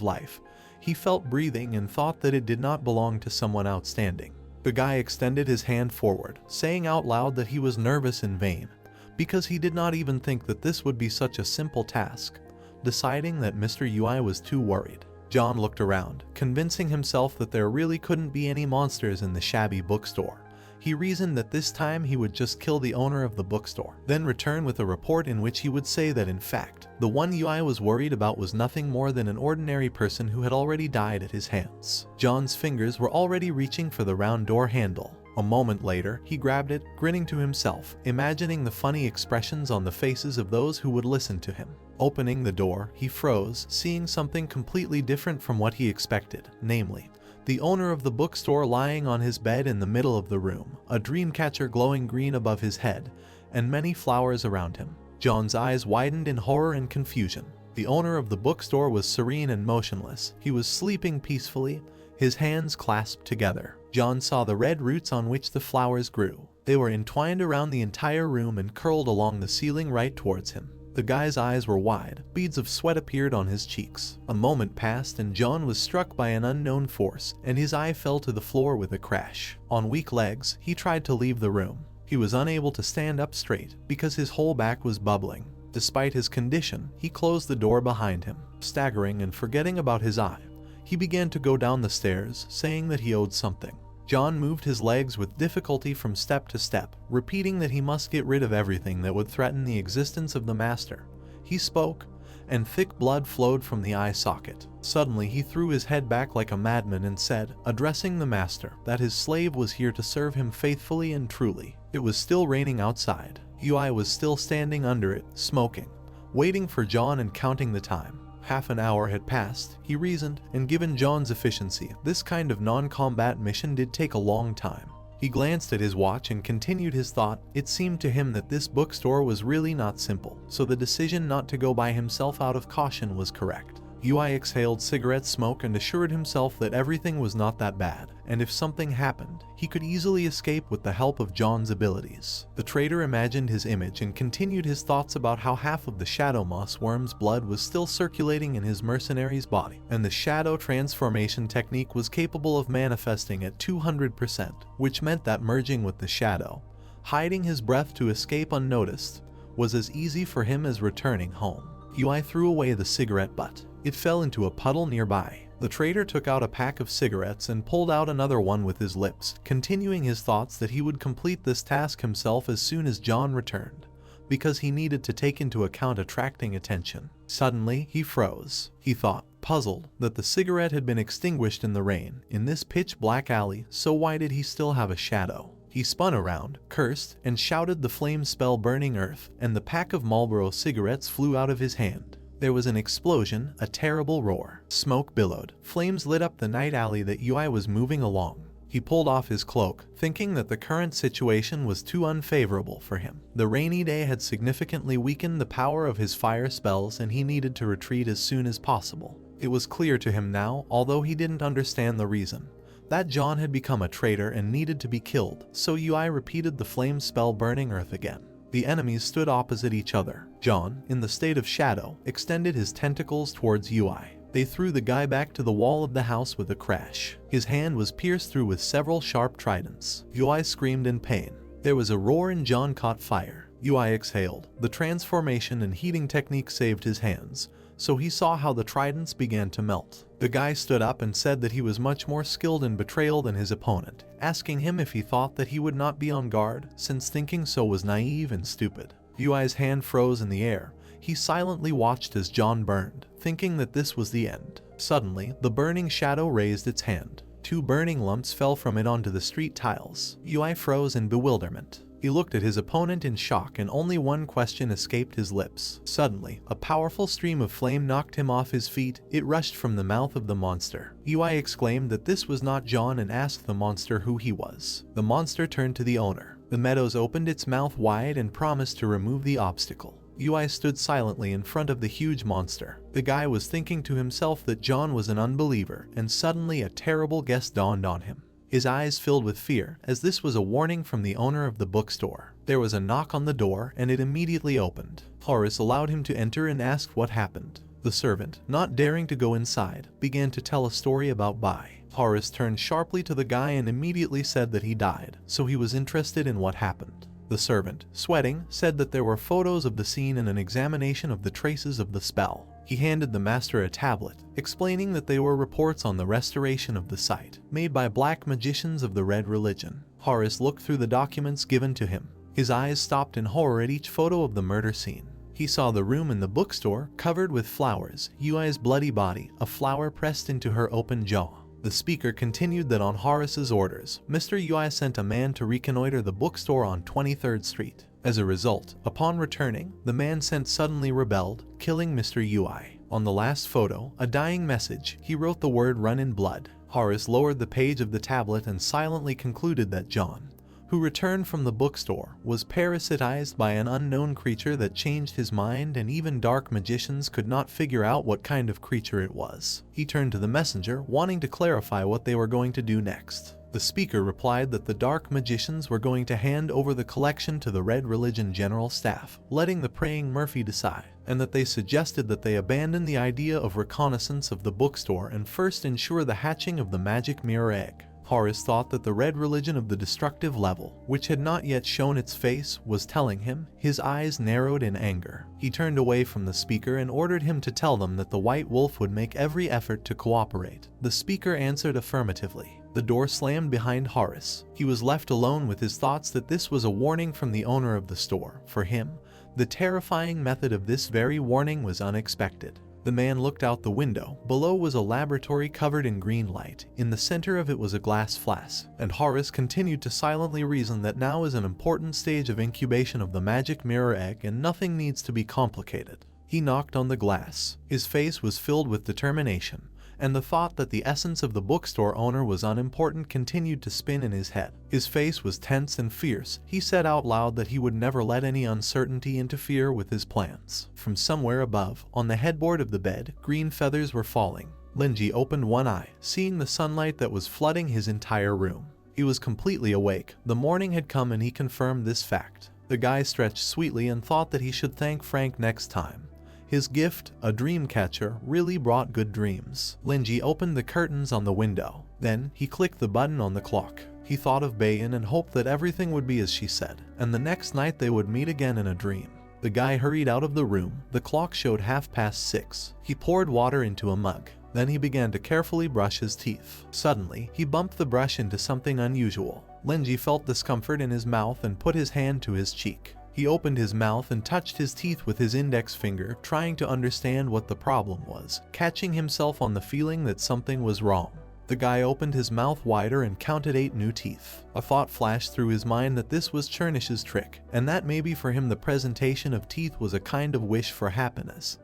life. He felt breathing and thought that it did not belong to someone outstanding. The guy extended his hand forward, saying out loud that he was nervous in vain, because he did not even think that this would be such a simple task. Deciding that Mr. Yui was too worried, John looked around, convincing himself that there really couldn't be any monsters in the shabby bookstore. He reasoned that this time he would just kill the owner of the bookstore, then return with a report in which he would say that in fact, the one Yui was worried about was nothing more than an ordinary person who had already died at his hands. John's fingers were already reaching for the round door handle. A moment later, he grabbed it, grinning to himself, imagining the funny expressions on the faces of those who would listen to him. Opening the door, he froze, seeing something completely different from what he expected, namely, the owner of the bookstore lying on his bed in the middle of the room, a dream catcher glowing green above his head, and many flowers around him. John's eyes widened in horror and confusion. The owner of the bookstore was serene and motionless. He was sleeping peacefully, his hands clasped together. John saw the red roots on which the flowers grew. They were entwined around the entire room and curled along the ceiling right towards him. The guy's eyes were wide. Beads of sweat appeared on his cheeks. A moment passed and John was struck by an unknown force, and his eye fell to the floor with a crash. On weak legs, he tried to leave the room. He was unable to stand up straight because his whole back was bubbling. Despite his condition, he closed the door behind him. Staggering and forgetting about his eye, he began to go down the stairs, saying that he owed something. John moved his legs with difficulty from step to step, repeating that he must get rid of everything that would threaten the existence of the master. He spoke, and thick blood flowed from the eye socket. Suddenly he threw his head back like a madman and said, addressing the master, that his slave was here to serve him faithfully and truly. It was still raining outside. Yui was still standing under it, smoking, waiting for John and counting the time. Half an hour had passed, he reasoned, and given John's efficiency, this kind of non-combat mission did take a long time. He glanced at his watch and continued his thought. It seemed to him that this bookstore was really not simple, so the decision not to go by himself out of caution was correct. Yui exhaled cigarette smoke and assured himself that everything was not that bad, and if something happened, he could easily escape with the help of John's abilities. The trader imagined his image and continued his thoughts about how half of the shadow moss worm's blood was still circulating in his mercenary's body, and the shadow transformation technique was capable of manifesting at 200%, which meant that merging with the shadow, hiding his breath to escape unnoticed, was as easy for him as returning home. Yui threw away the cigarette butt. It fell into a puddle nearby. The trader took out a pack of cigarettes and pulled out another one with his lips, continuing his thoughts that he would complete this task himself as soon as John returned, because he needed to take into account attracting attention. Suddenly, he froze. He thought, puzzled, that the cigarette had been extinguished in the rain. In this pitch-black alley, so why did he still have a shadow? He spun around, cursed, and shouted the flame spell burning earth, and the pack of Marlboro cigarettes flew out of his hand. There was an explosion, a terrible roar. Smoke billowed. Flames lit up the night alley that Yui was moving along. He pulled off his cloak, thinking that the current situation was too unfavorable for him. The rainy day had significantly weakened the power of his fire spells and he needed to retreat as soon as possible. It was clear to him now, although he didn't understand the reason, that John had become a traitor and needed to be killed, so Yui repeated the flame spell burning earth again. The enemies stood opposite each other. John, in the state of shadow, extended his tentacles towards Yui. They threw the guy back to the wall of the house with a crash. His hand was pierced through with several sharp tridents. Yui screamed in pain. There was a roar and John caught fire. Yui exhaled. The transformation and heating technique saved his hands, so he saw how the tridents began to melt. The guy stood up and said that he was much more skilled in betrayal than his opponent, asking him if he thought that he would not be on guard, since thinking so was naive and stupid. Yui's hand froze in the air. He silently watched as John burned, thinking that this was the end. Suddenly, the burning shadow raised its hand. 2 burning lumps fell from it onto the street tiles. Yui froze in bewilderment. He looked at his opponent in shock and only one question escaped his lips. Suddenly, a powerful stream of flame knocked him off his feet. It rushed from the mouth of the monster. Yui exclaimed that this was not John and asked the monster who he was. The monster turned to the owner. The meadows opened its mouth wide and promised to remove the obstacle. Yui stood silently in front of the huge monster. The guy was thinking to himself that John was an unbeliever, and suddenly a terrible guess dawned on him. His eyes filled with fear, as this was a warning from the owner of the bookstore. There was a knock on the door, and it immediately opened. Horace allowed him to enter and asked what happened. The servant, not daring to go inside, began to tell a story about Bai. Horace turned sharply to the guy and immediately said that he died, so he was interested in what happened. The servant, sweating, said that there were photos of the scene and an examination of the traces of the spell. He handed the master a tablet, explaining that they were reports on the restoration of the site, made by black magicians of the Red Religion. Horace looked through the documents given to him. His eyes stopped in horror at each photo of the murder scene. He saw the room in the bookstore covered with flowers, Yui's bloody body, a flower pressed into her open jaw. The speaker continued that on Horace's orders, Mr. Yui sent a man to reconnoiter the bookstore on 23rd Street. As a result, upon returning, the man sent suddenly rebelled, killing Mr. Yui. On the last photo, a dying message, he wrote the word "run in blood." Horace lowered the page of the tablet and silently concluded that John, who returned from the bookstore, was parasitized by an unknown creature that changed his mind, and even dark magicians could not figure out what kind of creature it was. He turned to the messenger, wanting to clarify what they were going to do next. The speaker replied that the dark magicians were going to hand over the collection to the Red Religion General Staff, letting the praying Murphy decide, and that they suggested that they abandon the idea of reconnaissance of the bookstore and first ensure the hatching of the magic mirror egg. Horace thought that the Red Religion of the destructive level, which had not yet shown its face, was telling him. His eyes narrowed in anger. He turned away from the speaker and ordered him to tell them that the White Wolf would make every effort to cooperate. The speaker answered affirmatively. The door slammed behind Horace. He was left alone with his thoughts that this was a warning from the owner of the store. For him, The terrifying method of this very warning was unexpected. The man looked out the window. Below was a laboratory covered in green light. In the center of it was a glass flask, and Horace continued to silently reason that now is an important stage of incubation of the magic mirror egg and nothing needs to be complicated. He knocked on the glass. His face was filled with determination, and the thought that the essence of the bookstore owner was unimportant continued to spin in his head. His face was tense and fierce. He said out loud that he would never let any uncertainty interfere with his plans. From somewhere above, on the headboard of the bed, green feathers were falling. Linji opened one eye, seeing the sunlight that was flooding his entire room. He was completely awake. The morning had come and he confirmed this fact. The guy stretched sweetly and thought that he should thank Frank next time. His gift, a dream catcher, really brought good dreams. Linji opened the curtains on the window. Then, he clicked the button on the clock. He thought of Bayan and hoped that everything would be as she said, and the next night they would meet again in a dream. The guy hurried out of the room. The clock showed 6:30. He poured water into a mug. Then he began to carefully brush his teeth. Suddenly, he bumped the brush into something unusual. Linji felt discomfort in his mouth and put his hand to his cheek. He opened his mouth and touched his teeth with his index finger, trying to understand what the problem was, catching himself on the feeling that something was wrong. The guy opened his mouth wider and counted 8 new teeth. A thought flashed through his mind that this was Chernish's trick, and that maybe for him the presentation of teeth was a kind of wish for happiness.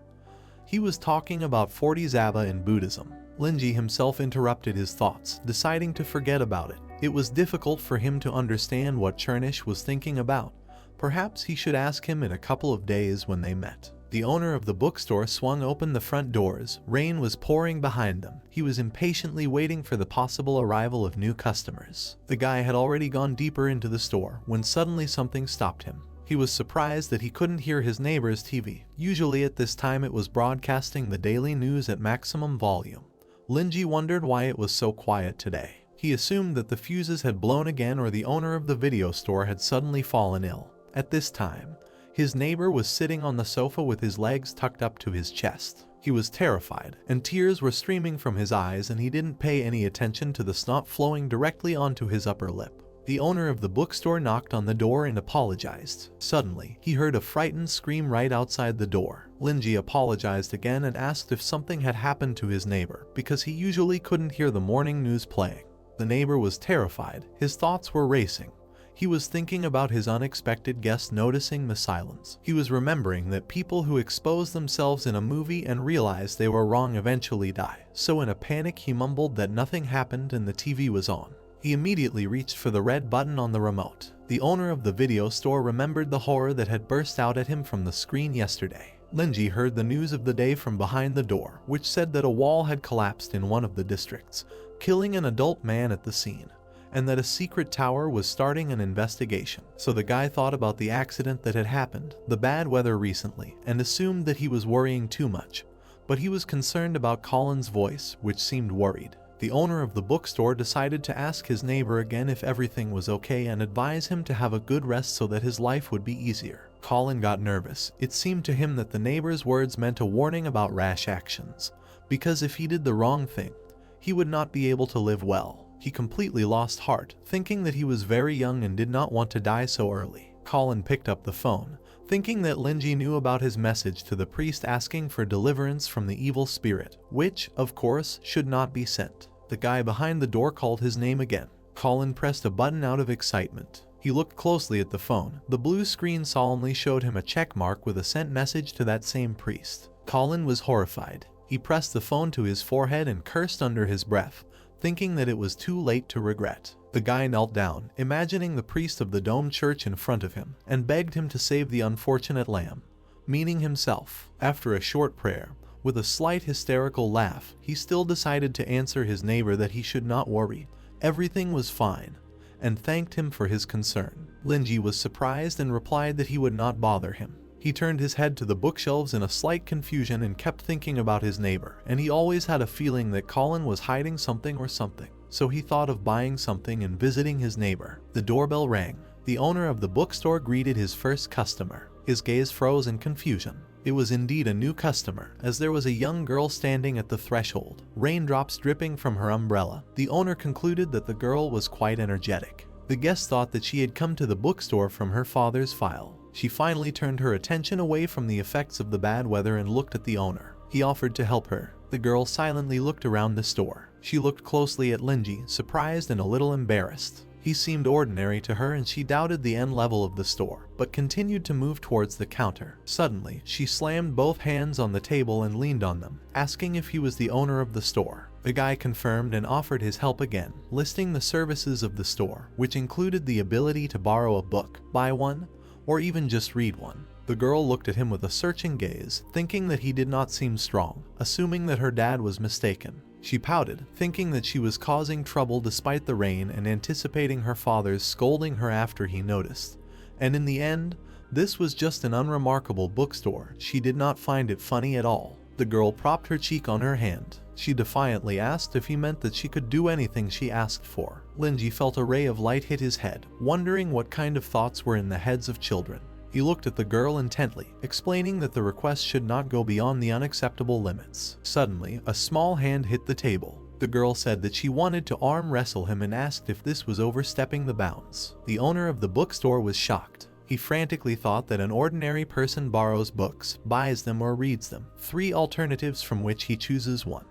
He was talking about 40 zava in Buddhism. Linji himself interrupted his thoughts, deciding to forget about it. It was difficult for him to understand what Chernish was thinking about. Perhaps he should ask him in a couple of days when they met. The owner of the bookstore swung open the front doors. Rain was pouring behind them. He was impatiently waiting for the possible arrival of new customers. The guy had already gone deeper into the store when suddenly something stopped him. He was surprised that he couldn't hear his neighbor's TV. Usually at this time it was broadcasting the daily news at maximum volume. Linji wondered why it was so quiet today. He assumed that the fuses had blown again or the owner of the video store had suddenly fallen ill. At this time, his neighbor was sitting on the sofa with his legs tucked up to his chest. He was terrified, and tears were streaming from his eyes, and he didn't pay any attention to the snot flowing directly onto his upper lip. The owner of the bookstore knocked on the door and apologized. Suddenly, he heard a frightened scream right outside the door. Linji apologized again and asked if something had happened to his neighbor, because he usually couldn't hear the morning news playing. The neighbor was terrified. His thoughts were racing. He was thinking about his unexpected guest noticing the silence. He was remembering that people who expose themselves in a movie and realize they were wrong eventually die. So in a panic he mumbled that nothing happened and the TV was on. He immediately reached for the red button on the remote. The owner of the video store remembered the horror that had burst out at him from the screen yesterday. Linji heard the news of the day from behind the door, which said that a wall had collapsed in one of the districts, killing an adult man at the scene, and that a secret tower was starting an investigation. So the guy thought about the accident that had happened, the bad weather recently, and assumed that he was worrying too much. But he was concerned about Colin's voice, which seemed worried. The owner of the bookstore decided to ask his neighbor again if everything was okay and advise him to have a good rest so that his life would be easier. Colin got nervous. It seemed to him that the neighbor's words meant a warning about rash actions, because if he did the wrong thing, he would not be able to live well. He completely lost heart, thinking that he was very young and did not want to die so early. Colin picked up the phone, thinking that Linji knew about his message to the priest asking for deliverance from the evil spirit, which, of course, should not be sent. The guy behind the door called his name again. Colin pressed a button out of excitement. He looked closely at the phone. The blue screen solemnly showed him a check mark with a sent message to that same priest. Colin was horrified. He pressed the phone to his forehead and cursed under his breath, thinking that it was too late to regret. The guy knelt down, imagining the priest of the domed church in front of him, and begged him to save the unfortunate lamb, meaning himself. After a short prayer, with a slight hysterical laugh, he still decided to answer his neighbor that he should not worry. Everything was fine, and thanked him for his concern. Linji was surprised and replied that he would not bother him. He turned his head to the bookshelves in a slight confusion and kept thinking about his neighbor, and he always had a feeling that Colin was hiding something or something. So he thought of buying something and visiting his neighbor. The doorbell rang. The owner of the bookstore greeted his first customer. His gaze froze in confusion. It was indeed a new customer, as there was a young girl standing at the threshold, raindrops dripping from her umbrella. The owner concluded that the girl was quite energetic. The guest thought that she had come to the bookstore from her father's file. She finally turned her attention away from the effects of the bad weather and looked at the owner. He offered to help her. The girl silently looked around the store. She looked closely at Linji, surprised and a little embarrassed. He seemed ordinary to her and she doubted the end level of the store, but continued to move towards the counter. Suddenly, she slammed both hands on the table and leaned on them, asking if he was the owner of the store. The guy confirmed and offered his help again, listing the services of the store, which included the ability to borrow a book, buy one, or even just read one. The girl looked at him with a searching gaze, thinking that he did not seem strong, assuming that her dad was mistaken. She pouted, thinking that she was causing trouble despite the rain and anticipating her father's scolding her after he noticed. And in the end, this was just an unremarkable bookstore. She did not find it funny at all. The girl propped her cheek on her hand. She defiantly asked if he meant that she could do anything she asked for. Linji felt a ray of light hit his head, wondering what kind of thoughts were in the heads of children. He looked at the girl intently, explaining that the request should not go beyond the unacceptable limits. Suddenly, a small hand hit the table. The girl said that she wanted to arm wrestle him and asked if this was overstepping the bounds. The owner of the bookstore was shocked. He frantically thought that an ordinary person borrows books, buys them or reads them, 3 alternatives from which he chooses one.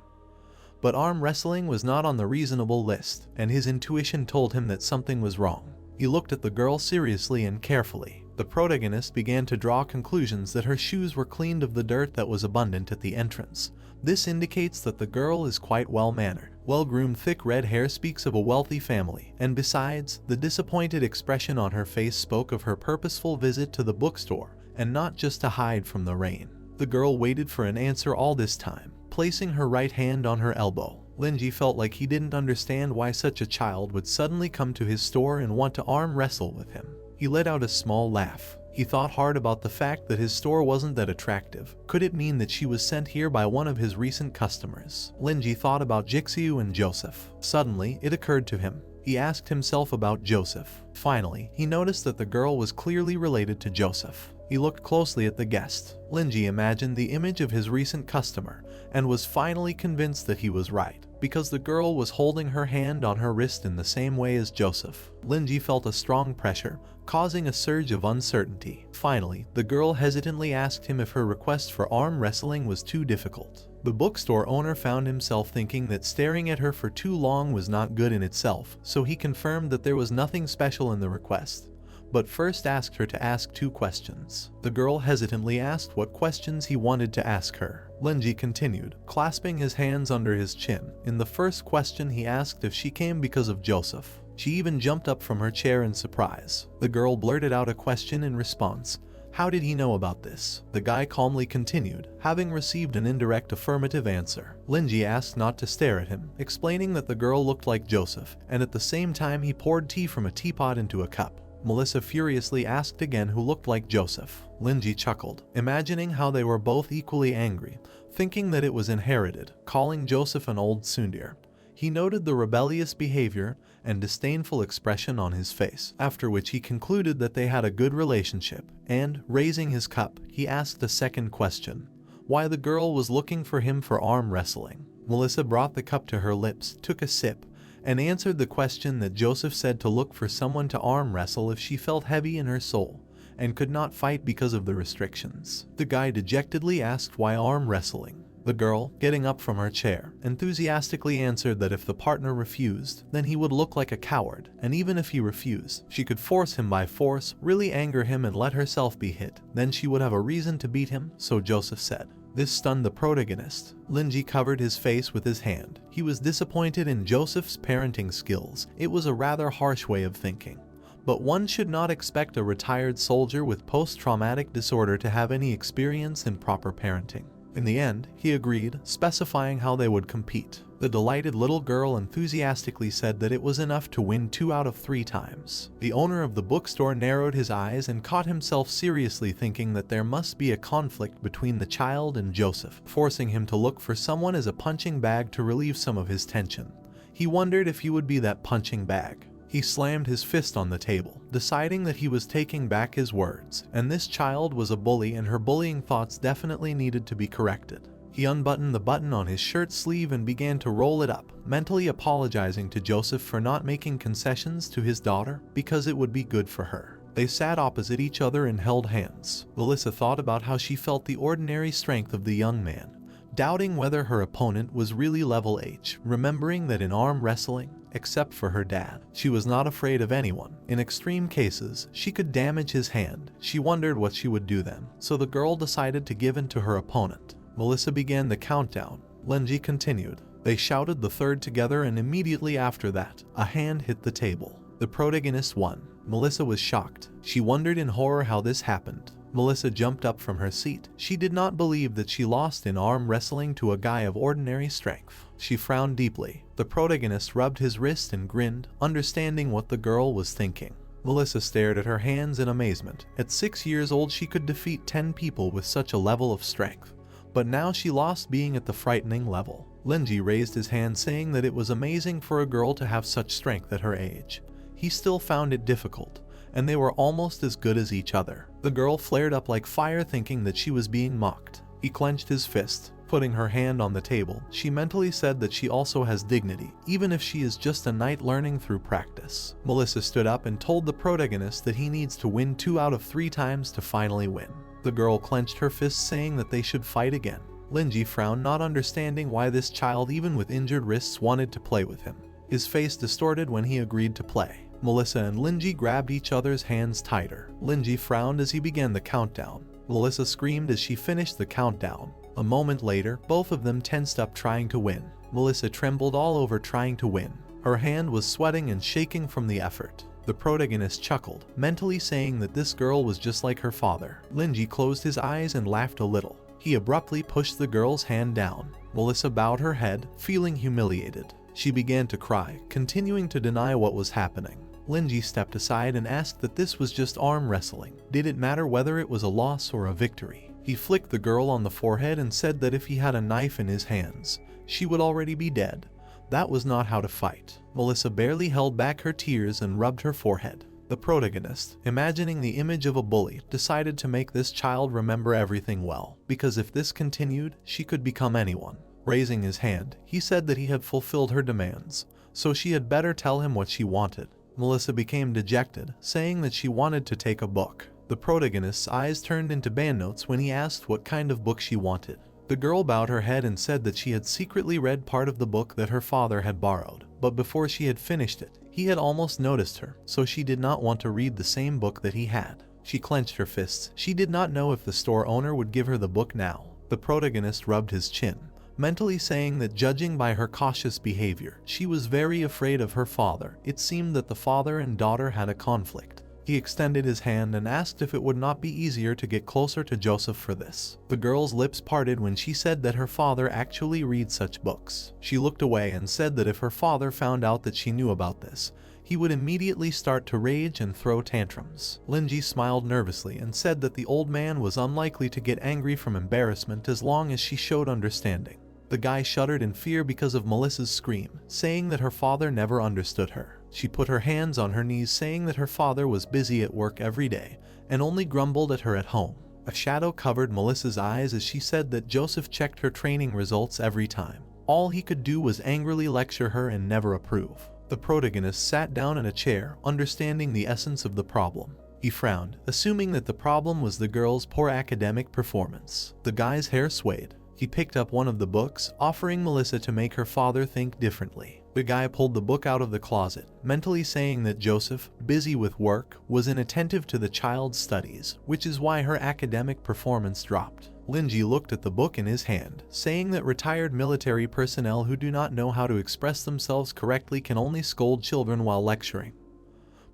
But arm wrestling was not on the reasonable list, and his intuition told him that something was wrong. He looked at the girl seriously and carefully. The protagonist began to draw conclusions that her shoes were cleaned of the dirt that was abundant at the entrance. This indicates that the girl is quite well-mannered. Well-groomed thick red hair speaks of a wealthy family, and besides, the disappointed expression on her face spoke of her purposeful visit to the bookstore, and not just to hide from the rain. The girl waited for an answer all this time, placing her right hand on her elbow. Linji felt like he didn't understand why such a child would suddenly come to his store and want to arm wrestle with him. He let out a small laugh. He thought hard about the fact that his store wasn't that attractive. Could it mean that she was sent here by one of his recent customers? Linji thought about Jixiu and Joseph. Suddenly, it occurred to him. He asked himself about Joseph. Finally, he noticed that the girl was clearly related to Joseph. He looked closely at the guest. Linji imagined the image of his recent customer and was finally convinced that he was right, because the girl was holding her hand on her wrist in the same way as Joseph. Linji felt a strong pressure, causing a surge of uncertainty. Finally, the girl hesitantly asked him if her request for arm wrestling was too difficult. The bookstore owner found himself thinking that staring at her for too long was not good in itself, so he confirmed that there was nothing special in the request, but first asked her to ask 2 questions. The girl hesitantly asked what questions he wanted to ask her. Linji continued, clasping his hands under his chin. In the first question he asked if she came because of Joseph. She even jumped up from her chair in surprise. The girl blurted out a question in response. How did he know about this? The guy calmly continued, having received an indirect affirmative answer. Linji asked not to stare at him, explaining that the girl looked like Joseph, and at the same time he poured tea from a teapot into a cup. Melissa furiously asked again who looked like Joseph. Linji chuckled, imagining how they were both equally angry, thinking that it was inherited, calling Joseph an old tsundere. He noted the rebellious behavior and disdainful expression on his face, after which he concluded that they had a good relationship, and, raising his cup, he asked a second question, why the girl was looking for him for arm wrestling. Melissa brought the cup to her lips, took a sip, and answered the question that Joseph said to look for someone to arm wrestle if she felt heavy in her soul and could not fight because of the restrictions. The guy dejectedly asked why arm wrestling. The girl, getting up from her chair, enthusiastically answered that if the partner refused, then he would look like a coward, and even if he refused, she could force him by force, really anger him and let herself be hit. Then she would have a reason to beat him, so Joseph said. This stunned the protagonist. Linji covered his face with his hand. He was disappointed in Joseph's parenting skills. It was a rather harsh way of thinking. But one should not expect a retired soldier with post-traumatic disorder to have any experience in proper parenting. In the end, he agreed, specifying how they would compete. The delighted little girl enthusiastically said that it was enough to win 2 out of 3 times. The owner of the bookstore narrowed his eyes and caught himself seriously thinking that there must be a conflict between the child and Joseph, forcing him to look for someone as a punching bag to relieve some of his tension. He wondered if he would be that punching bag. He slammed his fist on the table, deciding that he was taking back his words, and this child was a bully and her bullying thoughts definitely needed to be corrected. He unbuttoned the button on his shirt sleeve and began to roll it up, mentally apologizing to Joseph for not making concessions to his daughter because it would be good for her. They sat opposite each other and held hands. Melissa thought about how she felt the ordinary strength of the young man, doubting whether her opponent was really level H, remembering that in arm wrestling, except for her dad, she was not afraid of anyone. In extreme cases, she could damage his hand. She wondered what she would do then, so the girl decided to give in to her opponent. Melissa began the countdown. Lenji continued. They shouted the third together, and immediately after that, a hand hit the table. The protagonist won. Melissa was shocked. She wondered in horror how this happened. Melissa jumped up from her seat. She did not believe that she lost in arm wrestling to a guy of ordinary strength. She frowned deeply. The protagonist rubbed his wrist and grinned, understanding what the girl was thinking. Melissa stared at her hands in amazement. At 6 years old, she could defeat 10 people with such a level of strength. But now she lost being at the frightening level. Lenji raised his hand, saying that it was amazing for a girl to have such strength at her age. He still found it difficult, and they were almost as good as each other. The girl flared up like fire, thinking that she was being mocked. He clenched his fist. Putting her hand on the table, she mentally said that she also has dignity, even if she is just a knight learning through practice. Melissa stood up and told the protagonist that he needs to win 2 out of 3 times to finally win. The girl clenched her fists, saying that they should fight again. Lenji frowned, not understanding why this child, even with injured wrists, wanted to play with him. His face distorted when he agreed to play. Melissa and Lenji grabbed each other's hands tighter. Lenji frowned as he began the countdown. Melissa screamed as she finished the countdown. A moment later, both of them tensed up, trying to win. Melissa trembled all over, trying to win. Her hand was sweating and shaking from the effort. The protagonist chuckled, mentally saying that this girl was just like her father. Lenji closed his eyes and laughed a little. He abruptly pushed the girl's hand down. Melissa bowed her head, feeling humiliated. She began to cry, continuing to deny what was happening. Lenji stepped aside and asked that this was just arm wrestling. Did it matter whether it was a loss or a victory? He flicked the girl on the forehead and said that if he had a knife in his hands, she would already be dead. That was not how to fight. Melissa barely held back her tears and rubbed her forehead. The protagonist, imagining the image of a bully, decided to make this child remember everything well, because if this continued, she could become anyone. Raising his hand, he said that he had fulfilled her demands, so she had better tell him what she wanted. Melissa became dejected, saying that she wanted to take a book. The protagonist's eyes turned into bandnotes when he asked what kind of book she wanted. The girl bowed her head and said that she had secretly read part of the book that her father had borrowed, but before she had finished it, he had almost noticed her, so she did not want to read the same book that he had. She clenched her fists. She did not know if the store owner would give her the book now. The protagonist rubbed his chin, mentally saying that judging by her cautious behavior, she was very afraid of her father. It seemed that the father and daughter had a conflict. He extended his hand and asked if it would not be easier to get closer to Joseph for this. The girl's lips parted when she said that her father actually reads such books. She looked away and said that if her father found out that she knew about this, he would immediately start to rage and throw tantrums. Lenji smiled nervously and said that the old man was unlikely to get angry from embarrassment as long as she showed understanding. The guy shuddered in fear because of Melissa's scream, saying that her father never understood her. She put her hands on her knees, saying that her father was busy at work every day and only grumbled at her at home. A shadow covered Melissa's eyes as she said that Joseph checked her training results every time. All he could do was angrily lecture her and never approve. The protagonist sat down in a chair, understanding the essence of the problem. He frowned, assuming that the problem was the girl's poor academic performance. The guy's hair swayed. He picked up one of the books, offering Melissa to make her father think differently. The guy pulled the book out of the closet, mentally saying that Joseph, busy with work, was inattentive to the child's studies, which is why her academic performance dropped. Lenji looked at the book in his hand, saying that retired military personnel who do not know how to express themselves correctly can only scold children while lecturing.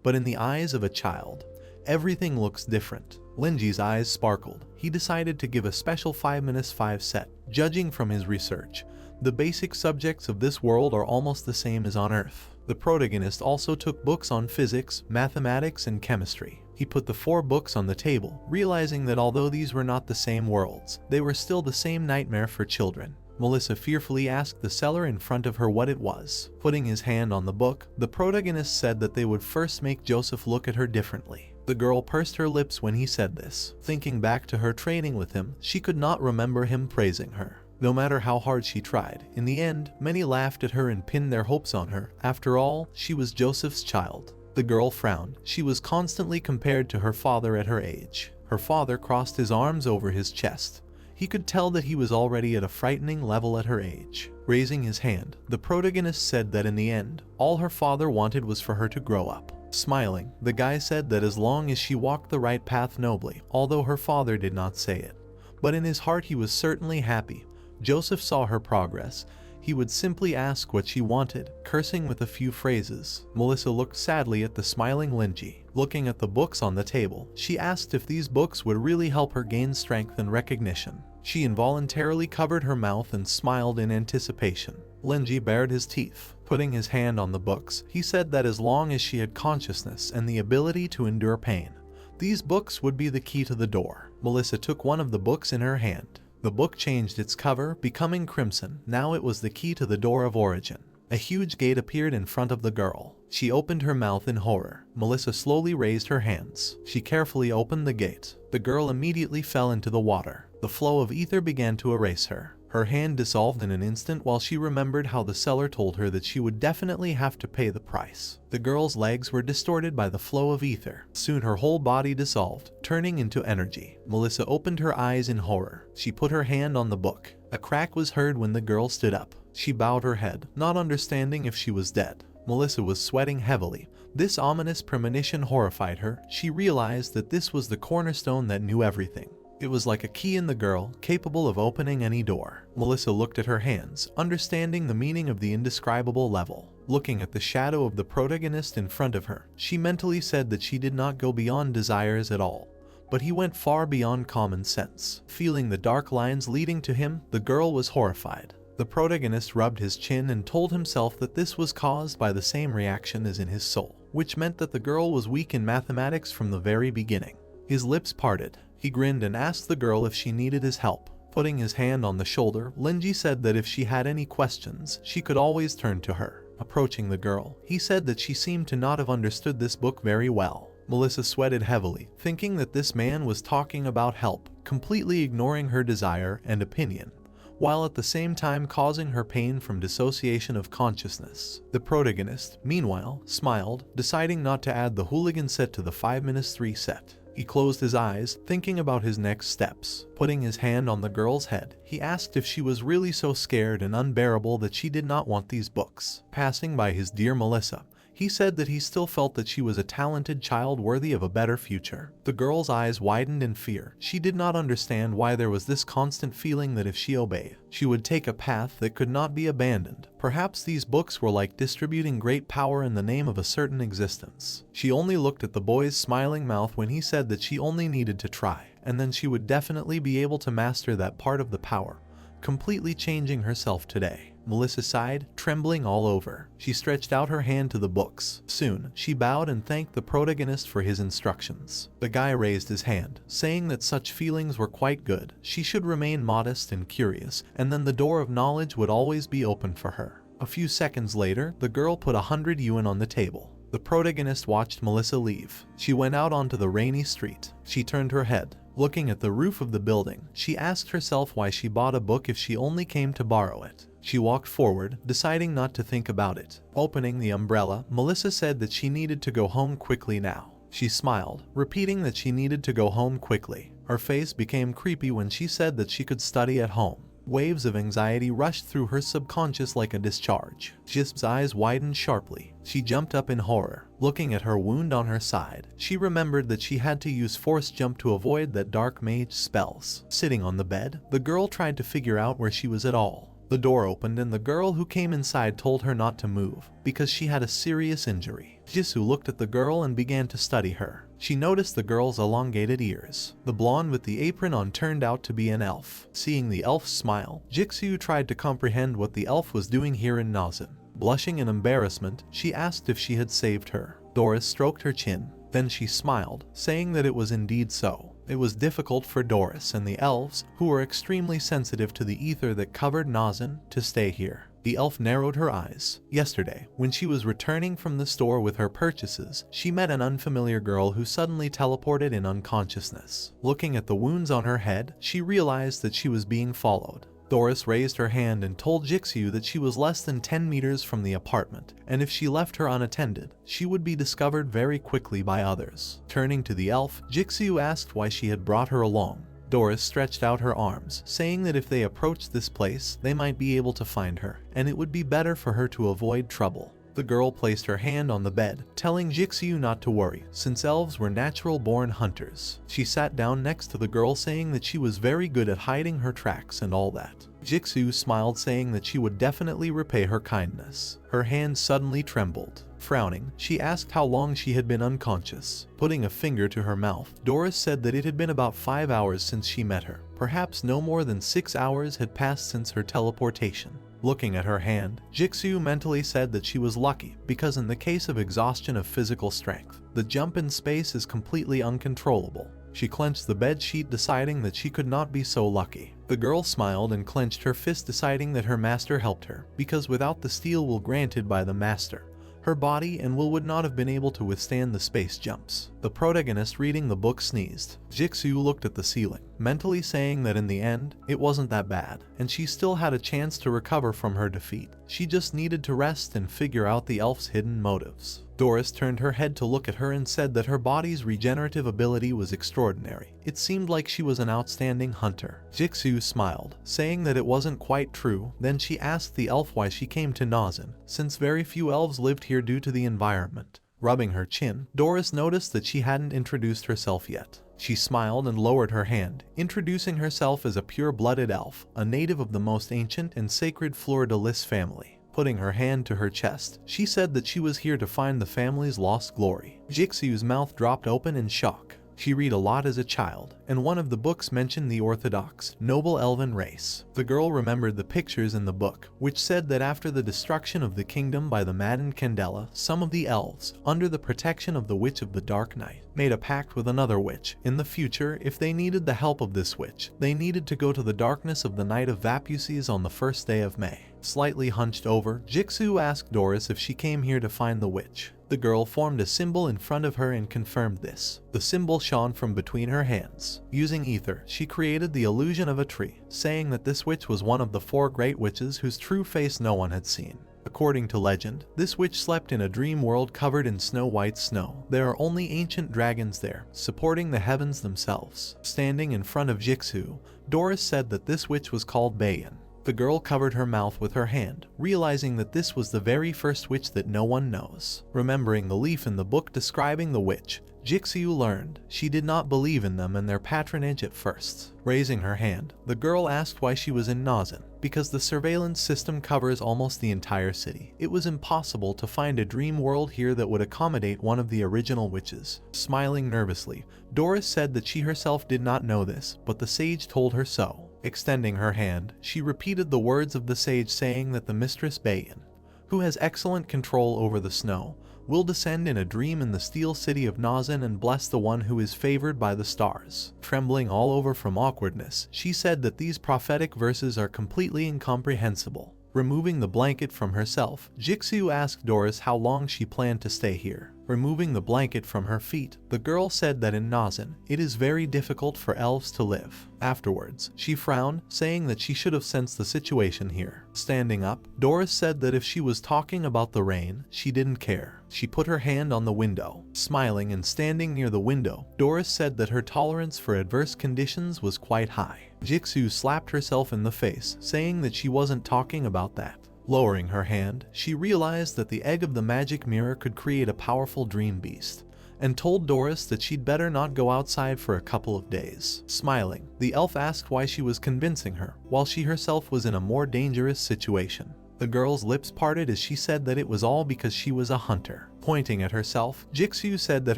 But in the eyes of a child, everything looks different. Lenji's eyes sparkled. He decided to give a special 5-5 set. Judging from his research, the basic subjects of this world are almost the same as on Earth. The protagonist also took books on physics, mathematics, and chemistry. He put the 4 books on the table, realizing that although these were not the same worlds, they were still the same nightmare for children. Melissa fearfully asked the seller in front of her what it was. Putting his hand on the book, the protagonist said that they would first make Joseph look at her differently. The girl pursed her lips when he said this. Thinking back to her training with him, she could not remember him praising her. No matter how hard she tried, in the end, many laughed at her and pinned their hopes on her. After all, she was Joseph's child. The girl frowned. She was constantly compared to her father at her age. Her father crossed his arms over his chest. He could tell that he was already at a frightening level at her age. Raising his hand, the protagonist said that in the end, all her father wanted was for her to grow up. Smiling, the guy said that as long as she walked the right path nobly, although her father did not say it. But in his heart he was certainly happy. Joseph saw her progress. He would simply ask what she wanted, cursing with a few phrases. Melissa looked sadly at the smiling Linji. Looking at the books on the table, she asked if these books would really help her gain strength and recognition. She involuntarily covered her mouth and smiled in anticipation. Linji bared his teeth. Putting his hand on the books, he said that as long as she had consciousness and the ability to endure pain, these books would be the key to the door. Melissa took one of the books in her hand. The book changed its cover, becoming crimson. Now it was the key to the door of origin. A huge gate appeared in front of the girl. She opened her mouth in horror. Melissa slowly raised her hands. She carefully opened the gate. The girl immediately fell into the water. The flow of ether began to erase her. Her hand dissolved in an instant while she remembered how the seller told her that she would definitely have to pay the price. The girl's legs were distorted by the flow of ether. Soon her whole body dissolved, turning into energy. Melissa opened her eyes in horror. She put her hand on the book. A crack was heard when the girl stood up. She bowed her head, not understanding if she was dead. Melissa was sweating heavily. This ominous premonition horrified her. She realized that this was the cornerstone that knew everything. It was like a key in the girl, capable of opening any door. Melissa looked at her hands, understanding the meaning of the indescribable level. Looking at the shadow of the protagonist in front of her, she mentally said that she did not go beyond desires at all, but he went far beyond common sense. Feeling the dark lines leading to him, the girl was horrified. The protagonist rubbed his chin and told himself that this was caused by the same reaction as in his soul, which meant that the girl was weak in mathematics from the very beginning. His lips parted. He grinned and asked the girl if she needed his help. Putting his hand on the shoulder, Linji said that if she had any questions, she could always turn to her. Approaching the girl, he said that she seemed to not have understood this book very well. Melissa sweated heavily, thinking that this man was talking about help, completely ignoring her desire and opinion, while at the same time causing her pain from dissociation of consciousness. The protagonist, meanwhile, smiled, deciding not to add the hooligan set to the 5-3 set. He closed his eyes, thinking about his next steps. Putting his hand on the girl's head, he asked if she was really so scared and unbearable that she did not want these books. Passing by his dear Melissa, he said that he still felt that she was a talented child worthy of a better future. The girl's eyes widened in fear. She did not understand why there was this constant feeling that if she obeyed, she would take a path that could not be abandoned. Perhaps these books were like distributing great power in the name of a certain existence. She only looked at the boy's smiling mouth when he said that she only needed to try, and then she would definitely be able to master that part of the power, completely changing herself today. Melissa sighed, trembling all over. She stretched out her hand to the books. Soon, she bowed and thanked the protagonist for his instructions. The guy raised his hand, saying that such feelings were quite good. She should remain modest and curious, and then the door of knowledge would always be open for her. A few seconds later, the girl put 100 yuan on the table. The protagonist watched Melissa leave. She went out onto the rainy street. She turned her head. Looking at the roof of the building, she asked herself why she bought a book if she only came to borrow it. She walked forward, deciding not to think about it. Opening the umbrella, Melissa said that she needed to go home quickly now. She smiled, repeating that she needed to go home quickly. Her face became creepy when she said that she could study at home. Waves of anxiety rushed through her subconscious like a discharge. Jisp's eyes widened sharply. She jumped up in horror. Looking at her wound on her side, she remembered that she had to use force jump to avoid that dark mage spells. Sitting on the bed, the girl tried to figure out where she was at all. The door opened and the girl who came inside told her not to move, because she had a serious injury. Jisoo looked at the girl and began to study her. She noticed the girl's elongated ears. The blonde with the apron on turned out to be an elf. Seeing the elf's smile, Jisoo tried to comprehend what the elf was doing here in Nazan. Blushing in embarrassment, she asked if she had saved her. Doris stroked her chin. Then she smiled, saying that it was indeed so. It was difficult for Doris and the elves, who were extremely sensitive to the ether that covered Nazan, to stay here. The elf narrowed her eyes. Yesterday, when she was returning from the store with her purchases, she met an unfamiliar girl who suddenly teleported in unconsciousness. Looking at the wounds on her head, she realized that she was being followed. Doris raised her hand and told Jixu that she was less than 10 meters from the apartment, and if she left her unattended, she would be discovered very quickly by others. Turning to the elf, Jixu asked why she had brought her along. Doris stretched out her arms, saying that if they approached this place, they might be able to find her, and it would be better for her to avoid trouble. The girl placed her hand on the bed, telling Jixu not to worry, since elves were natural-born hunters. She sat down next to the girl, saying that she was very good at hiding her tracks and all that. Jixu smiled, saying that she would definitely repay her kindness. Her hand suddenly trembled. Frowning, she asked how long she had been unconscious. Putting a finger to her mouth, Doris said that it had been about 5 hours since she met her. Perhaps no more than 6 hours had passed since her teleportation. Looking at her hand, Jixu mentally said that she was lucky, because in the case of exhaustion of physical strength, the jump in space is completely uncontrollable. She clenched the bed sheet, deciding that she could not be so lucky. The girl smiled and clenched her fist, deciding that her master helped her, because without the steel will granted by the master, her body and will would not have been able to withstand the space jumps. The protagonist reading the book sneezed. Jixu looked at the ceiling, mentally saying that in the end, it wasn't that bad, and she still had a chance to recover from her defeat. She just needed to rest and figure out the elf's hidden motives. Doris turned her head to look at her and said that her body's regenerative ability was extraordinary. It seemed like she was an outstanding hunter. Jixu smiled, saying that it wasn't quite true. Then she asked the elf why she came to Nazan, since very few elves lived here due to the environment. Rubbing her chin, Doris noticed that she hadn't introduced herself yet. She smiled and lowered her hand, introducing herself as a pure-blooded elf, a native of the most ancient and sacred Fleur-de-Lis family. Putting her hand to her chest, she said that she was here to find the family's lost glory. Jixu's mouth dropped open in shock. She read a lot as a child, and one of the books mentioned the orthodox, noble elven race. The girl remembered the pictures in the book, which said that after the destruction of the kingdom by the maddened Candela, some of the elves, under the protection of the Witch of the Dark Night, made a pact with another witch. In the future, if they needed the help of this witch, they needed to go to the darkness of the night of Vapuses on the first day of May. Slightly hunched over, Jixu asked Doris if she came here to find the witch. The girl formed a symbol in front of her and confirmed this. The symbol shone from between her hands. Using ether, she created the illusion of a tree, saying that this witch was one of the 4 great witches whose true face no one had seen. According to legend, this witch slept in a dream world covered in snow-white snow. There are only ancient dragons there, supporting the heavens themselves. Standing in front of Jixu, Doris said that this witch was called Bayan. The girl covered her mouth with her hand, realizing that this was the very first witch that no one knows. Remembering the leaf in the book describing the witch, Jixu learned she did not believe in them and their patronage at first. Raising her hand, the girl asked why she was in Nazan. Because the surveillance system covers almost the entire city, it was impossible to find a dream world here that would accommodate one of the original witches. Smiling nervously, Doris said that she herself did not know this, but the sage told her so. Extending her hand, she repeated the words of the sage, saying that the mistress Bayan, who has excellent control over the snow, will descend in a dream in the steel city of Nazan and bless the one who is favored by the stars. Trembling all over from awkwardness, she said that these prophetic verses are completely incomprehensible. Removing the blanket from herself, Jixu asked Doris how long she planned to stay here. Removing the blanket from her feet, the girl said that in Nazan, it is very difficult for elves to live. Afterwards, she frowned, saying that she should have sensed the situation here. Standing up, Doris said that if she was talking about the rain, she didn't care. She put her hand on the window. Smiling and standing near the window, Doris said that her tolerance for adverse conditions was quite high. Jixu slapped herself in the face, saying that she wasn't talking about that. Lowering her hand, she realized that the egg of the magic mirror could create a powerful dream beast, and told Doris that she'd better not go outside for a couple of days. Smiling, the elf asked why she was convincing her, while she herself was in a more dangerous situation. The girl's lips parted as she said that it was all because she was a hunter. Pointing at herself, Jixu said that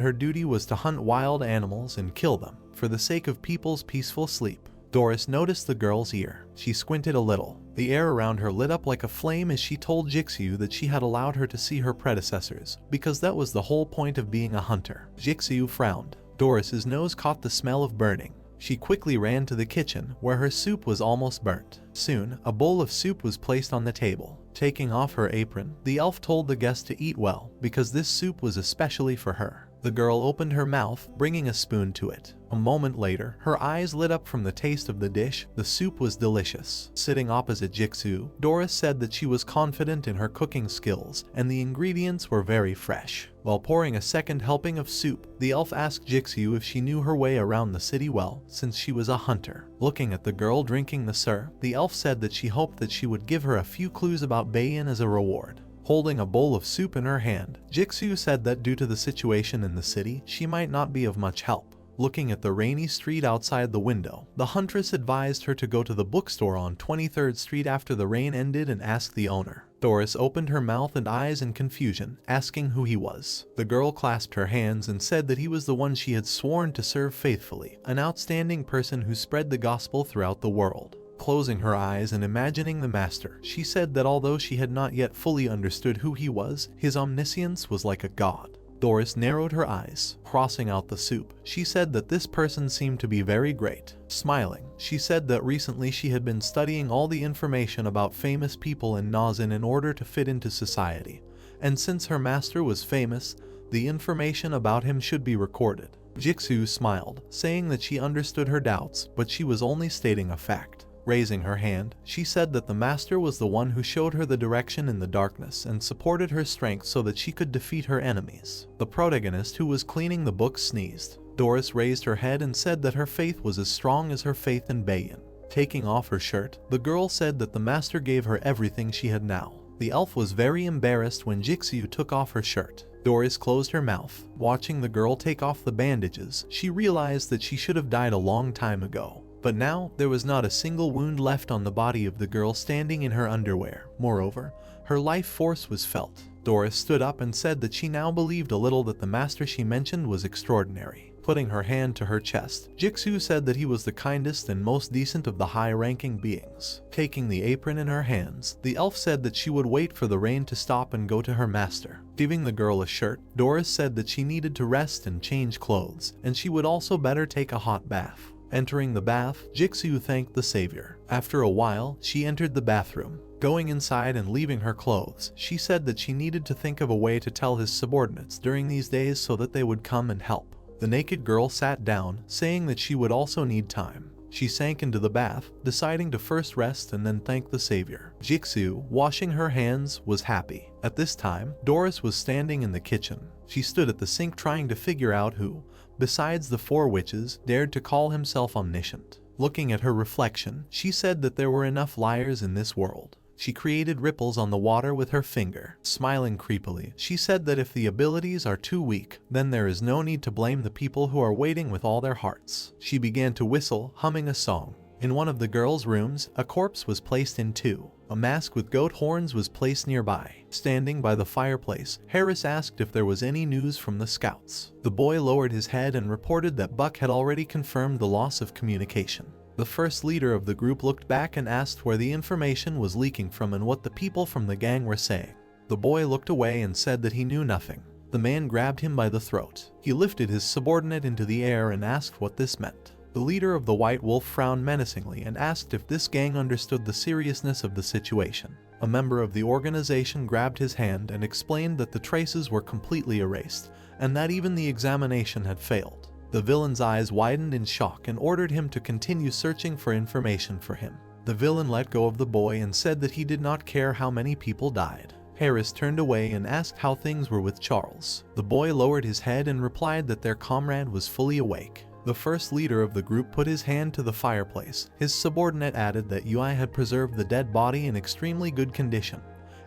her duty was to hunt wild animals and kill them, for the sake of people's peaceful sleep. Doris noticed the girl's ear. She squinted a little. The air around her lit up like a flame as she told Jixu that she had allowed her to see her predecessors, because that was the whole point of being a hunter. Jixu frowned. Doris's nose caught the smell of burning. She quickly ran to the kitchen, where her soup was almost burnt. Soon, a bowl of soup was placed on the table. Taking off her apron, the elf told the guest to eat well, because this soup was especially for her. The girl opened her mouth, bringing a spoon to it. A moment later, her eyes lit up from the taste of the dish. The soup was delicious. Sitting opposite Jiksu, Doris said that she was confident in her cooking skills, and the ingredients were very fresh. While pouring a second helping of soup, the elf asked Jiksu if she knew her way around the city well, since she was a hunter. Looking at the girl drinking the sir, the elf said that she hoped that she would give her a few clues about Bayan as a reward. Holding a bowl of soup in her hand, Jiksu said that due to the situation in the city, she might not be of much help. Looking at the rainy street outside the window, the huntress advised her to go to the bookstore on 23rd Street after the rain ended and ask the owner. Doris opened her mouth and eyes in confusion, asking who he was. The girl clasped her hands and said that he was the one she had sworn to serve faithfully, an outstanding person who spread the gospel throughout the world. Closing her eyes and imagining the master, she said that although she had not yet fully understood who he was, his omniscience was like a god. Doris narrowed her eyes, crossing out the soup. She said that this person seemed to be very great. Smiling, she said that recently she had been studying all the information about famous people in Nazin in order to fit into society, and since her master was famous, the information about him should be recorded. Jiksu smiled, saying that she understood her doubts, but she was only stating a fact. Raising her hand, she said that the master was the one who showed her the direction in the darkness and supported her strength so that she could defeat her enemies. The protagonist who was cleaning the books sneezed. Doris raised her head and said that her faith was as strong as her faith in Bayan. Taking off her shirt, the girl said that the master gave her everything she had now. The elf was very embarrassed when Jiksu took off her shirt. Doris closed her mouth. Watching the girl take off the bandages, she realized that she should have died a long time ago. But now, there was not a single wound left on the body of the girl standing in her underwear. Moreover, her life force was felt. Doris stood up and said that she now believed a little that the master she mentioned was extraordinary. Putting her hand to her chest, Jiksu said that he was the kindest and most decent of the high-ranking beings. Taking the apron in her hands, the elf said that she would wait for the rain to stop and go to her master. Giving the girl a shirt, Doris said that she needed to rest and change clothes, and she would also better take a hot bath. Entering the bath, Jiksu thanked the savior. After a while, she entered the bathroom. Going inside and leaving her clothes, she said that she needed to think of a way to tell his subordinates during these days so that they would come and help. The naked girl sat down, saying that she would also need time. She sank into the bath, deciding to first rest and then thank the savior. Jiksu, washing her hands, was happy. At this time, Doris was standing in the kitchen. She stood at the sink trying to figure out who, besides the four witches, dared to call himself omniscient. Looking at her reflection, she said that there were enough liars in this world. She created ripples on the water with her finger. Smiling creepily, she said that if the abilities are too weak, then there is no need to blame the people who are waiting with all their hearts. She began to whistle, humming a song. In one of the girls' rooms, a corpse was placed in two. A mask with goat horns was placed nearby. Standing by the fireplace, Harris asked if there was any news from the scouts. The boy lowered his head and reported that Buck had already confirmed the loss of communication. The first leader of the group looked back and asked where the information was leaking from and what the people from the gang were saying. The boy looked away and said that he knew nothing. The man grabbed him by the throat. He lifted his subordinate into the air and asked what this meant. The leader of the White Wolf frowned menacingly and asked if this gang understood the seriousness of the situation. A member of the organization grabbed his hand and explained that the traces were completely erased, and that even the examination had failed. The villain's eyes widened in shock and ordered him to continue searching for information for him. The villain let go of the boy and said that he did not care how many people died. Harris turned away and asked how things were with Charles. The boy lowered his head and replied that their comrade was fully awake. The first leader of the group put his hand to the fireplace. His subordinate added that Ui had preserved the dead body in extremely good condition,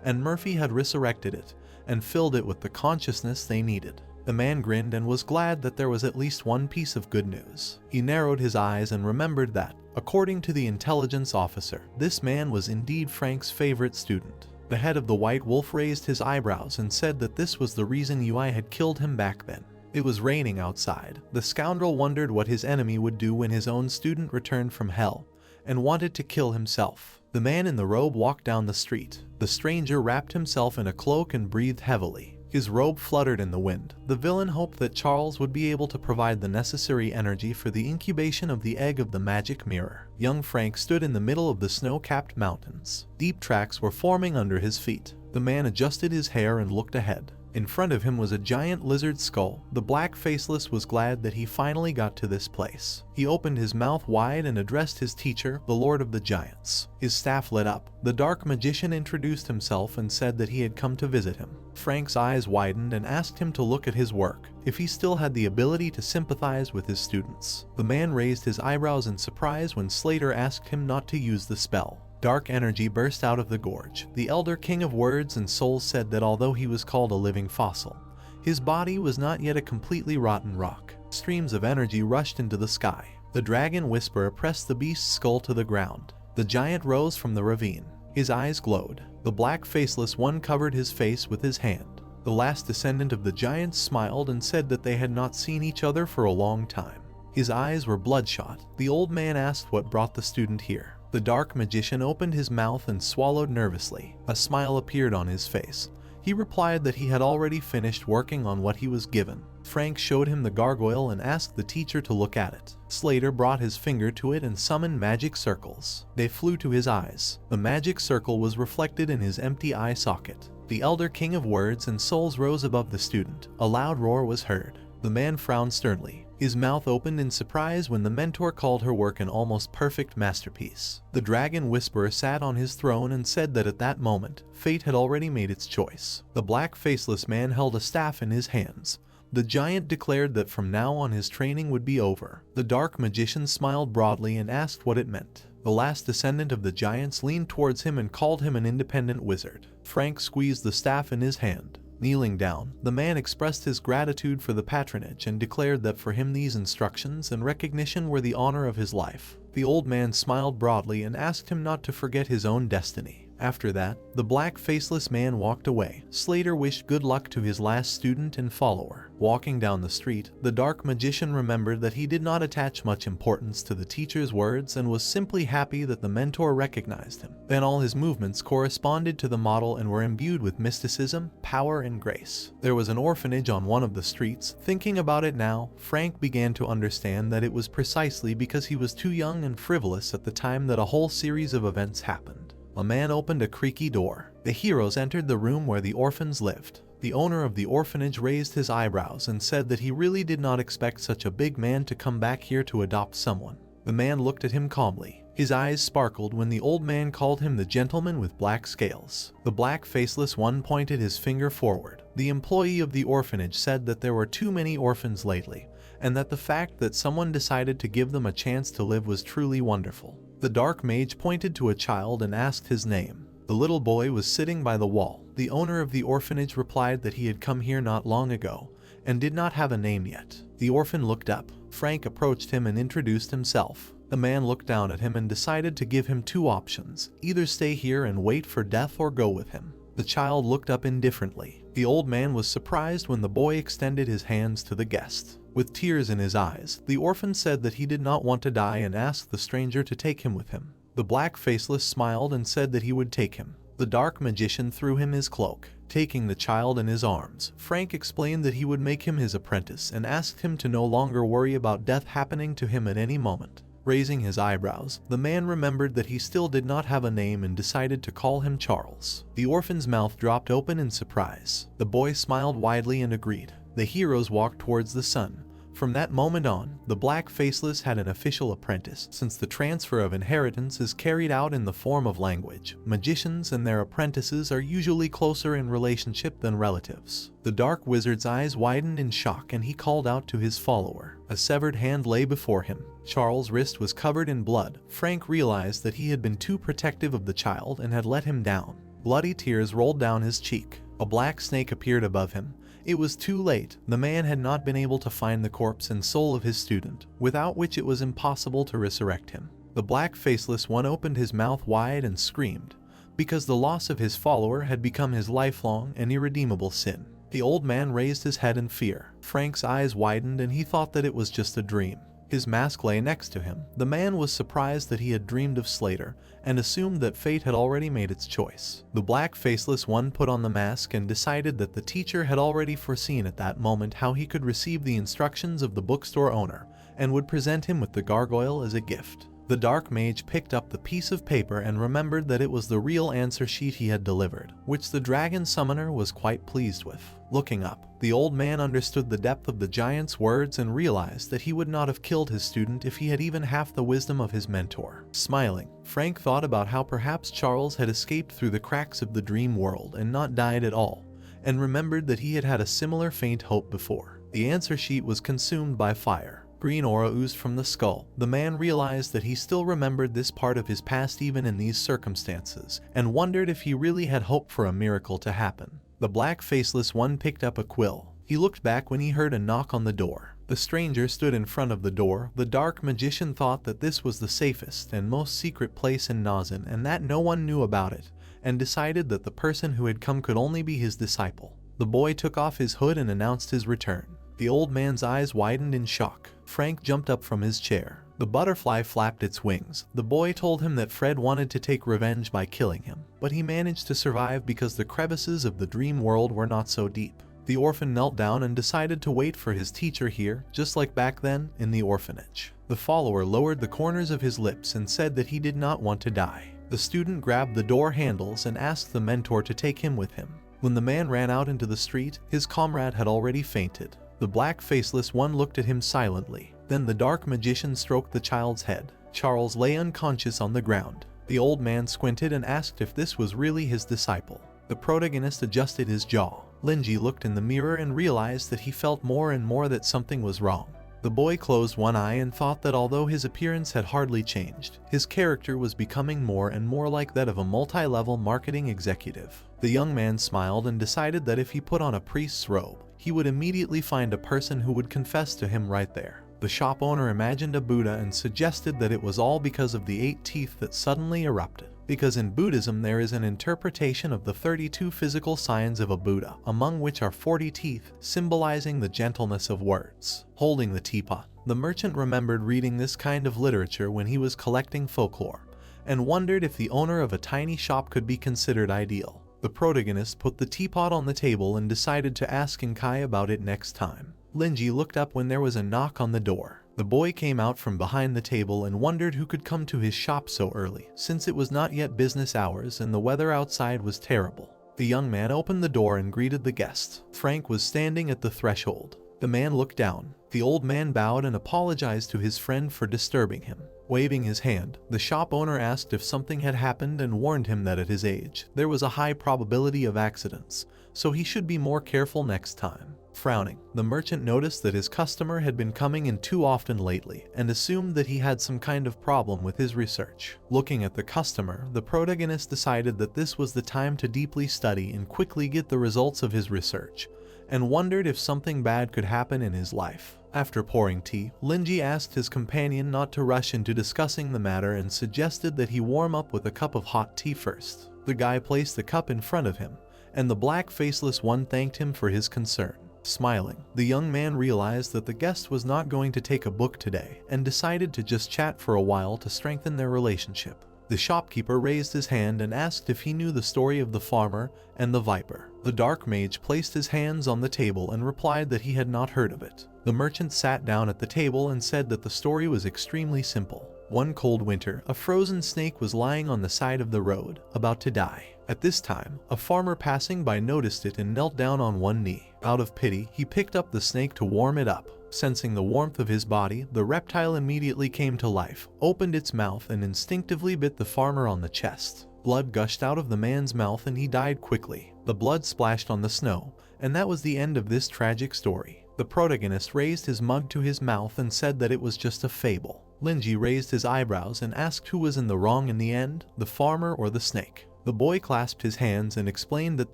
and Murphy had resurrected it and filled it with the consciousness they needed. The man grinned and was glad that there was at least one piece of good news. He narrowed his eyes and remembered that, according to the intelligence officer, this man was indeed Frank's favorite student. The head of the White Wolf raised his eyebrows and said that this was the reason Ui had killed him back then. It was raining outside. The scoundrel wondered what his enemy would do when his own student returned from hell, and wanted to kill himself. The man in the robe walked down the street. The stranger wrapped himself in a cloak and breathed heavily. His robe fluttered in the wind. The villain hoped that Charles would be able to provide the necessary energy for the incubation of the egg of the magic mirror. Young Frank stood in the middle of the snow-capped mountains. Deep tracks were forming under his feet. The man adjusted his hair and looked ahead. In front of him was a giant lizard skull. The Black Faceless was glad that he finally got to this place. He opened his mouth wide and addressed his teacher, the Lord of the Giants. His staff lit up. The dark magician introduced himself and said that he had come to visit him. Frank's eyes widened and asked him to look at his work, if he still had the ability to sympathize with his students. The man raised his eyebrows in surprise when Slater asked him not to use the spell. Dark energy burst out of the gorge. The elder king of words and souls said that although he was called a living fossil, his body was not yet a completely rotten rock. Streams of energy rushed into the sky. The dragon whisperer pressed the beast's skull to the ground. The giant rose from the ravine. His eyes glowed. The Black Faceless one covered his face with his hand. The last descendant of the giants smiled and said that they had not seen each other for a long time. His eyes were bloodshot. The old man asked what brought the student here. The dark magician opened his mouth and swallowed nervously. A smile appeared on his face. He replied that he had already finished working on what he was given. Frank showed him the gargoyle and asked the teacher to look at it. Slater brought his finger to it and summoned magic circles. They flew to his eyes. The magic circle was reflected in his empty eye socket. The elder king of words and souls rose above the student. A loud roar was heard. The man frowned sternly. His mouth opened in surprise when the mentor called her work an almost perfect masterpiece. The dragon whisperer sat on his throne and said that at that moment, fate had already made its choice. The Black Faceless man held a staff in his hands. The giant declared that from now on his training would be over. The dark magician smiled broadly and asked what it meant. The last descendant of the giants leaned towards him and called him an independent wizard. Frank squeezed the staff in his hand. Kneeling down, the man expressed his gratitude for the patronage and declared that for him these instructions and recognition were the honor of his life. The old man smiled broadly and asked him not to forget his own destiny. After that, the Black Faceless man walked away. Slater wished good luck to his last student and follower. Walking down the street, the dark magician remembered that he did not attach much importance to the teacher's words and was simply happy that the mentor recognized him. Then all his movements corresponded to the model and were imbued with mysticism, power, and grace. There was an orphanage on one of the streets. Thinking about it now, Frank began to understand that it was precisely because he was too young and frivolous at the time that a whole series of events happened. A man opened a creaky door. The heroes entered the room where the orphans lived. The owner of the orphanage raised his eyebrows and said that he really did not expect such a big man to come back here to adopt someone. The man looked at him calmly. His eyes sparkled when the old man called him the gentleman with black scales. The Black Faceless one pointed his finger forward. The employee of the orphanage said that there were too many orphans lately, and that the fact that someone decided to give them a chance to live was truly wonderful. The dark mage pointed to a child and asked his name. The little boy was sitting by the wall. The owner of the orphanage replied that he had come here not long ago and did not have a name yet. The orphan looked up. Frank approached him and introduced himself. The man looked down at him and decided to give him two options: either stay here and wait for death or go with him. The child looked up indifferently. The old man was surprised when the boy extended his hands to the guest. With tears in his eyes, the orphan said that he did not want to die and asked the stranger to take him with him. The Black Faceless smiled and said that he would take him. The dark magician threw him his cloak. Taking the child in his arms, Frank explained that he would make him his apprentice and asked him to no longer worry about death happening to him at any moment. Raising his eyebrows, the man remembered that he still did not have a name and decided to call him Charles. The orphan's mouth dropped open in surprise. The boy smiled widely and agreed. The heroes walked towards the sun. From that moment on, the Black Faceless had an official apprentice. Since the transfer of inheritance is carried out in the form of language, magicians and their apprentices are usually closer in relationship than relatives. The dark wizard's eyes widened in shock and he called out to his follower. A severed hand lay before him. Charles' wrist was covered in blood. Frank realized that he had been too protective of the child and had let him down. Bloody tears rolled down his cheek. A black snake appeared above him. It was too late. The man had not been able to find the corpse and soul of his student, without which it was impossible to resurrect him. The Black Faceless one opened his mouth wide and screamed, because the loss of his follower had become his lifelong and irredeemable sin. The old man raised his head in fear. Frank's eyes widened and he thought that it was just a dream. His mask lay next to him. The man was surprised that he had dreamed of Slater and assumed that fate had already made its choice. The Black Faceless one put on the mask and decided that the teacher had already foreseen at that moment how he could receive the instructions of the bookstore owner and would present him with the gargoyle as a gift. The dark mage picked up the piece of paper and remembered that it was the real answer sheet he had delivered, which the dragon summoner was quite pleased with. Looking up, the old man understood the depth of the giant's words and realized that he would not have killed his student if he had even half the wisdom of his mentor. Smiling, Frank thought about how perhaps Charles had escaped through the cracks of the dream world and not died at all, and remembered that he had had a similar faint hope before. The answer sheet was consumed by fire. Green aura oozed from the skull. The man realized that he still remembered this part of his past even in these circumstances, and wondered if he really had hope for a miracle to happen. The black faceless one picked up a quill. He looked back when he heard a knock on the door. The stranger stood in front of the door. The dark magician thought that this was the safest and most secret place in Nazan and that no one knew about it, and decided that the person who had come could only be his disciple. The boy took off his hood and announced his return. The old man's eyes widened in shock. Frank jumped up from his chair. The butterfly flapped its wings. The boy told him that Fred wanted to take revenge by killing him, but he managed to survive because the crevices of the dream world were not so deep. The orphan knelt down and decided to wait for his teacher here, just like back then in the orphanage. The follower lowered the corners of his lips and said that he did not want to die. The student grabbed the door handles and asked the mentor to take him with him. When the man ran out into the street, his comrade had already fainted. The black faceless one looked at him silently. Then the dark magician stroked the child's head. Charles lay unconscious on the ground. The old man squinted and asked if this was really his disciple. The protagonist adjusted his jaw. Linji looked in the mirror and realized that he felt more and more that something was wrong. The boy closed one eye and thought that although his appearance had hardly changed, his character was becoming more and more like that of a multi-level marketing executive. The young man smiled and decided that if he put on a priest's robe, he would immediately find a person who would confess to him right there. The shop owner imagined a Buddha and suggested that it was all because of the 8 teeth that suddenly erupted. Because in Buddhism there is an interpretation of the 32 physical signs of a Buddha, among which are 40 teeth, symbolizing the gentleness of words. Holding the teapot, the merchant remembered reading this kind of literature when he was collecting folklore, and wondered if the owner of a tiny shop could be considered ideal. The protagonist put the teapot on the table and decided to ask Inkai about it next time. Linji looked up when there was a knock on the door. The boy came out from behind the table and wondered who could come to his shop so early, since it was not yet business hours and the weather outside was terrible. The young man opened the door and greeted the guests. Frank was standing at the threshold. The man looked down. The old man bowed and apologized to his friend for disturbing him. Waving his hand, the shop owner asked if something had happened and warned him that at his age, there was a high probability of accidents, so he should be more careful next time. Frowning, the merchant noticed that his customer had been coming in too often lately and assumed that he had some kind of problem with his research. Looking at the customer, the protagonist decided that this was the time to deeply study and quickly get the results of his research, and wondered if something bad could happen in his life. After pouring tea, Linji asked his companion not to rush into discussing the matter and suggested that he warm up with a cup of hot tea first. The guy placed the cup in front of him, and the black faceless one thanked him for his concern. Smiling, the young man realized that the guest was not going to take a book today and decided to just chat for a while to strengthen their relationship. The shopkeeper raised his hand and asked if he knew the story of the farmer and the viper. The dark mage placed his hands on the table and replied that he had not heard of it. The merchant sat down at the table and said that the story was extremely simple. One cold winter, a frozen snake was lying on the side of the road, about to die. At this time, a farmer passing by noticed it and knelt down on one knee. Out of pity, he picked up the snake to warm it up. Sensing the warmth of his body, the reptile immediately came to life, opened its mouth and instinctively bit the farmer on the chest. Blood gushed out of the man's mouth and he died quickly. The blood splashed on the snow, and that was the end of this tragic story. The protagonist raised his mug to his mouth and said that it was just a fable. Linji raised his eyebrows and asked who was in the wrong in the end, the farmer or the snake. The boy clasped his hands and explained that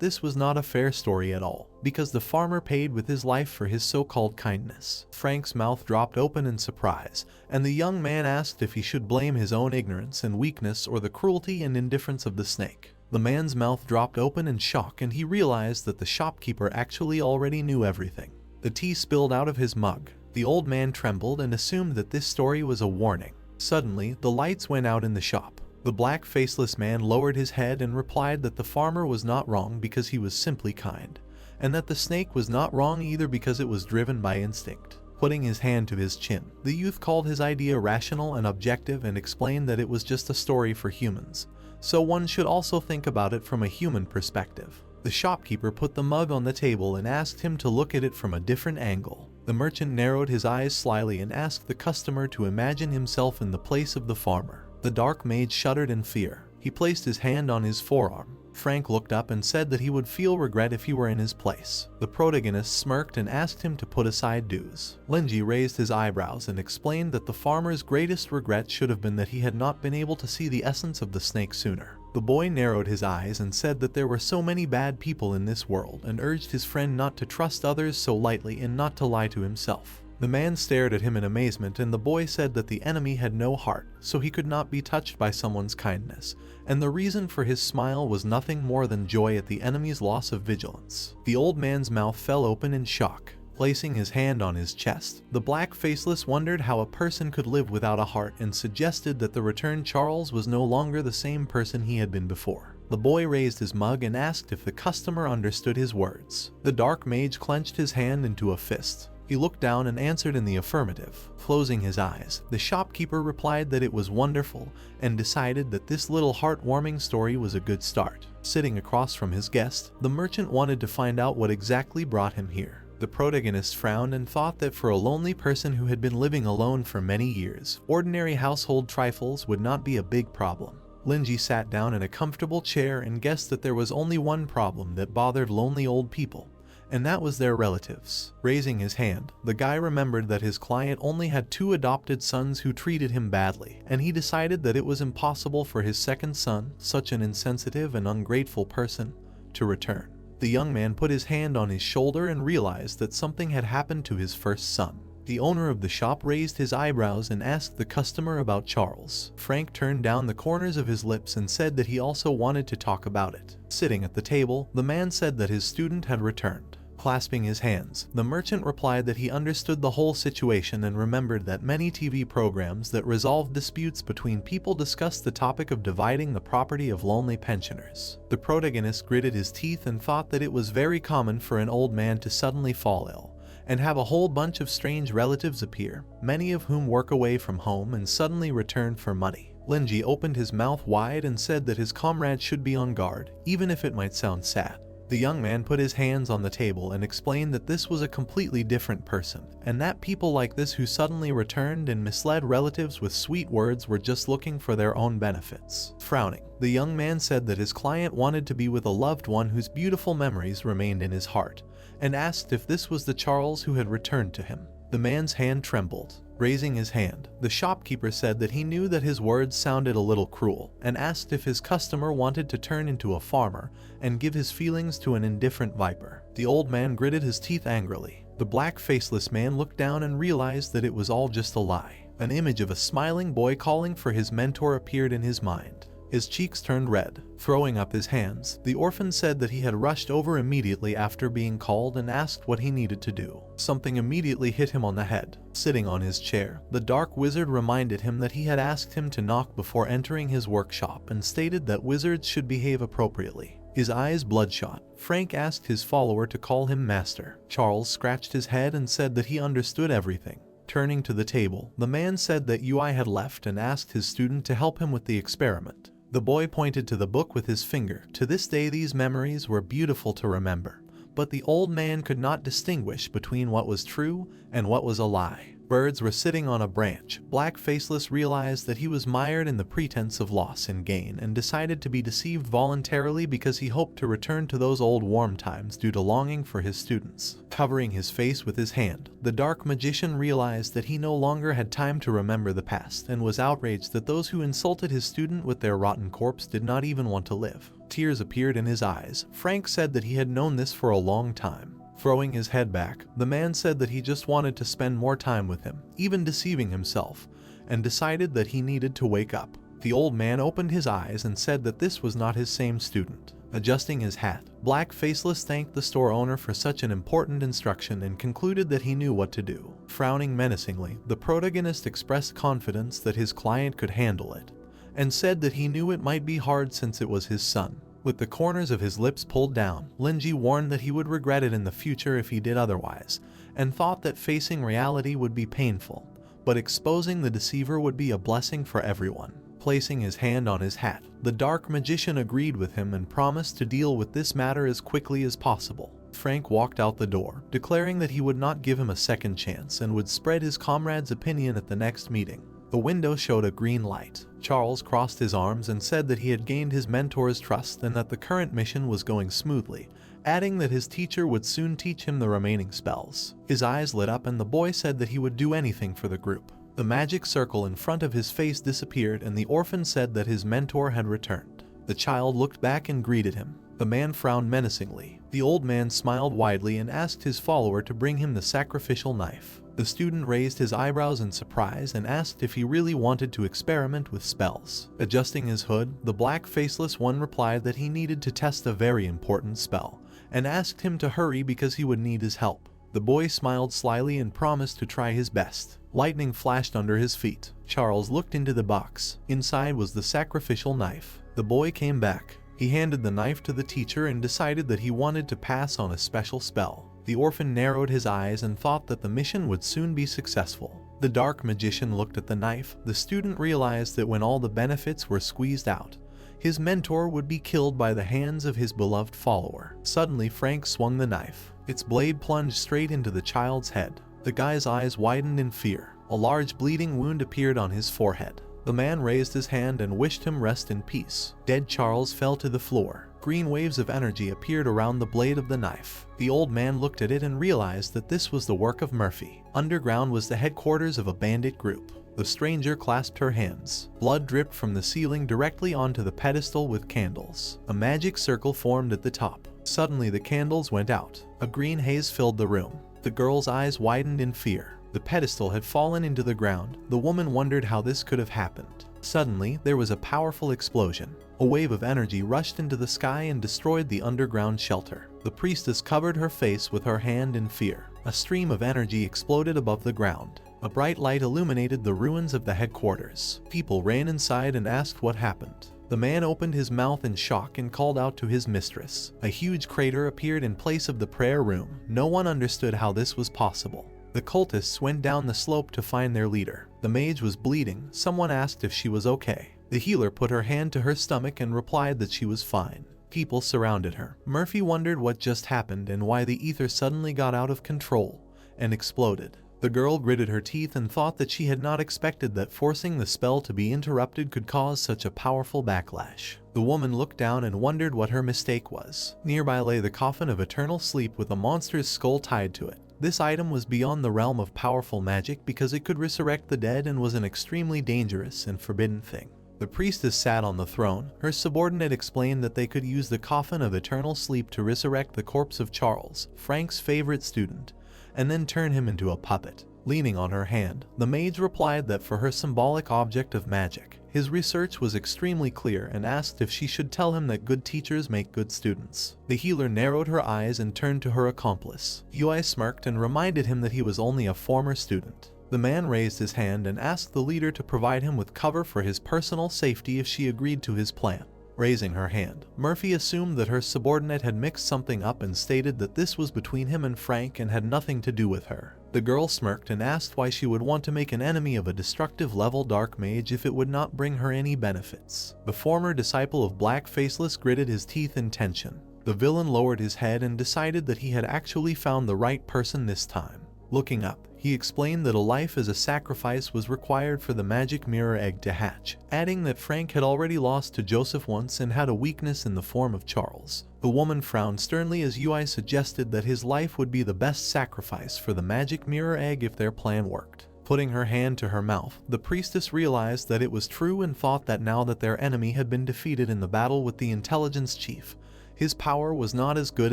this was not a fair story at all, because the farmer paid with his life for his so-called kindness. Frank's mouth dropped open in surprise, and the young man asked if he should blame his own ignorance and weakness or the cruelty and indifference of the snake. The man's mouth dropped open in shock and he realized that the shopkeeper actually already knew everything. The tea spilled out of his mug. The old man trembled and assumed that this story was a warning. Suddenly, the lights went out in the shop. The black faceless man lowered his head and replied that the farmer was not wrong because he was simply kind, and that the snake was not wrong either because it was driven by instinct. Putting his hand to his chin, the youth called his idea rational and objective and explained that it was just a story for humans, so one should also think about it from a human perspective. The shopkeeper put the mug on the table and asked him to look at it from a different angle. The merchant narrowed his eyes slyly and asked the customer to imagine himself in the place of the farmer. The dark mage shuddered in fear. He placed his hand on his forearm. Frank looked up and said that he would feel regret if he were in his place. The protagonist smirked and asked him to put aside dues. Linji raised his eyebrows and explained that the farmer's greatest regret should have been that he had not been able to see the essence of the snake sooner. The boy narrowed his eyes and said that there were so many bad people in this world and urged his friend not to trust others so lightly and not to lie to himself. The man stared at him in amazement, and the boy said that the enemy had no heart, so he could not be touched by someone's kindness, and the reason for his smile was nothing more than joy at the enemy's loss of vigilance. The old man's mouth fell open in shock. Placing his hand on his chest, the black faceless wondered how a person could live without a heart and suggested that the returned Charles was no longer the same person he had been before. The boy raised his mug and asked if the customer understood his words. The dark mage clenched his hand into a fist. He looked down and answered in the affirmative. Closing his eyes, the shopkeeper replied that it was wonderful and decided that this little heartwarming story was a good start. Sitting across from his guest, the merchant wanted to find out what exactly brought him here. The protagonist frowned and thought that for a lonely person who had been living alone for many years, ordinary household trifles would not be a big problem. Linji sat down in a comfortable chair and guessed that there was only one problem that bothered lonely old people, and that was their relatives. Raising his hand, the guy remembered that his client only had 2 adopted sons who treated him badly, and he decided that it was impossible for his second son, such an insensitive and ungrateful person, to return. The young man put his hand on his shoulder and realized that something had happened to his first son. The owner of the shop raised his eyebrows and asked the customer about Charles. Frank turned down the corners of his lips and said that he also wanted to talk about it. Sitting at the table, the man said that his student had returned. Clasping his hands, the merchant replied that he understood the whole situation and remembered that many TV programs that resolved disputes between people discussed the topic of dividing the property of lonely pensioners. The protagonist gritted his teeth and thought that it was very common for an old man to suddenly fall ill and have a whole bunch of strange relatives appear, many of whom work away from home and suddenly return for money. Linji opened his mouth wide and said that his comrade should be on guard, even if it might sound sad. The young man put his hands on the table and explained that this was a completely different person, and that people like this who suddenly returned and misled relatives with sweet words were just looking for their own benefits. Frowning, the young man said that his client wanted to be with a loved one whose beautiful memories remained in his heart, and asked if this was the Charles who had returned to him. The man's hand trembled. Raising his hand, the shopkeeper said that he knew that his words sounded a little cruel, and asked if his customer wanted to turn into a farmer and give his feelings to an indifferent viper. The old man gritted his teeth angrily. The black faceless man looked down and realized that it was all just a lie. An image of a smiling boy calling for his mentor appeared in his mind. His cheeks turned red. Throwing up his hands, the orphan said that he had rushed over immediately after being called and asked what he needed to do. Something immediately hit him on the head. Sitting on his chair, the dark wizard reminded him that he had asked him to knock before entering his workshop and stated that wizards should behave appropriately. His eyes bloodshot, Frank asked his follower to call him master. Charles scratched his head and said that he understood everything. Turning to the table, the man said that UI had left and asked his student to help him with the experiment. The boy pointed to the book with his finger. To this day these memories were beautiful to remember, but the old man could not distinguish between what was true and what was a lie. Birds were sitting on a branch. Black Faceless realized that he was mired in the pretense of loss and gain and decided to be deceived voluntarily because he hoped to return to those old warm times due to longing for his students. Covering his face with his hand, the dark magician realized that he no longer had time to remember the past and was outraged that those who insulted his student with their rotten corpse did not even want to live. Tears appeared in his eyes. Frank said that he had known this for a long time. Throwing his head back, the man said that he just wanted to spend more time with him, even deceiving himself, and decided that he needed to wake up. The old man opened his eyes and said that this was not his same student. Adjusting his hat, Black Faceless thanked the store owner for such an important instruction and concluded that he knew what to do. Frowning menacingly, the protagonist expressed confidence that his client could handle it, and said that he knew it might be hard since it was his son. With the corners of his lips pulled down, Linji warned that he would regret it in the future if he did otherwise, and thought that facing reality would be painful, but exposing the deceiver would be a blessing for everyone. Placing his hand on his hat, the dark magician agreed with him and promised to deal with this matter as quickly as possible. Frank walked out the door, declaring that he would not give him a second chance and would spread his comrade's opinion at the next meeting. The window showed a green light. Charles crossed his arms and said that he had gained his mentor's trust and that the current mission was going smoothly, adding that his teacher would soon teach him the remaining spells. His eyes lit up and the boy said that he would do anything for the group. The magic circle in front of his face disappeared and the orphan said that his mentor had returned. The child looked back and greeted him. The man frowned menacingly. The old man smiled widely and asked his follower to bring him the sacrificial knife. The student raised his eyebrows in surprise and asked if he really wanted to experiment with spells. Adjusting his hood, the black faceless one replied that he needed to test a very important spell, and asked him to hurry because he would need his help. The boy smiled slyly and promised to try his best. Lightning flashed under his feet. Charles looked into the box. Inside was the sacrificial knife. The boy came back. He handed the knife to the teacher and decided that he wanted to pass on a special spell. The orphan narrowed his eyes and thought that the mission would soon be successful. The dark magician looked at the knife. The student realized that when all the benefits were squeezed out, his mentor would be killed by the hands of his beloved follower. Suddenly, Frank swung the knife. Its blade plunged straight into the child's head. The guy's eyes widened in fear. A large bleeding wound appeared on his forehead. The man raised his hand and wished him rest in peace. Dead Charles fell to the floor. Green waves of energy appeared around the blade of the knife. The old man looked at it and realized that this was the work of Murphy. Underground was the headquarters of a bandit group. The stranger clasped her hands. Blood dripped from the ceiling directly onto the pedestal with candles. A magic circle formed at the top. Suddenly the candles went out. A green haze filled the room. The girl's eyes widened in fear. The pedestal had fallen into the ground. The woman wondered how this could have happened. Suddenly, there was a powerful explosion. A wave of energy rushed into the sky and destroyed the underground shelter. The priestess covered her face with her hand in fear. A stream of energy exploded above the ground. A bright light illuminated the ruins of the headquarters. People ran inside and asked what happened. The man opened his mouth in shock and called out to his mistress. A huge crater appeared in place of the prayer room. No one understood how this was possible. The cultists went down the slope to find their leader. The mage was bleeding. Someone asked if she was okay. The healer put her hand to her stomach and replied that she was fine. People surrounded her. Murphy wondered what just happened and why the ether suddenly got out of control and exploded. The girl gritted her teeth and thought that she had not expected that forcing the spell to be interrupted could cause such a powerful backlash. The woman looked down and wondered what her mistake was. Nearby lay the coffin of eternal sleep with a monster's skull tied to it. This item was beyond the realm of powerful magic because it could resurrect the dead and was an extremely dangerous and forbidden thing. The priestess sat on the throne. Her subordinate explained that they could use the coffin of eternal sleep to resurrect the corpse of Charles, Frank's favorite student, and then turn him into a puppet. Leaning on her hand, the mage replied that for her symbolic object of magic, his research was extremely clear and asked if she should tell him that good teachers make good students. The healer narrowed her eyes and turned to her accomplice. Yui smirked and reminded him that he was only a former student. The man raised his hand and asked the leader to provide him with cover for his personal safety if she agreed to his plan. Raising her hand, Murphy assumed that her subordinate had mixed something up and stated that this was between him and Frank and had nothing to do with her. The girl smirked and asked why she would want to make an enemy of a destructive level dark mage if it would not bring her any benefits. The former disciple of Black Faceless gritted his teeth in tension. The villain lowered his head and decided that he had actually found the right person this time. Looking up, he explained that a life as a sacrifice was required for the magic mirror egg to hatch, adding that Frank had already lost to Joseph once and had a weakness in the form of Charles. The woman frowned sternly as Yui suggested that his life would be the best sacrifice for the magic mirror egg if their plan worked. Putting her hand to her mouth, the priestess realized that it was true and thought that now that their enemy had been defeated in the battle with the intelligence chief, his power was not as good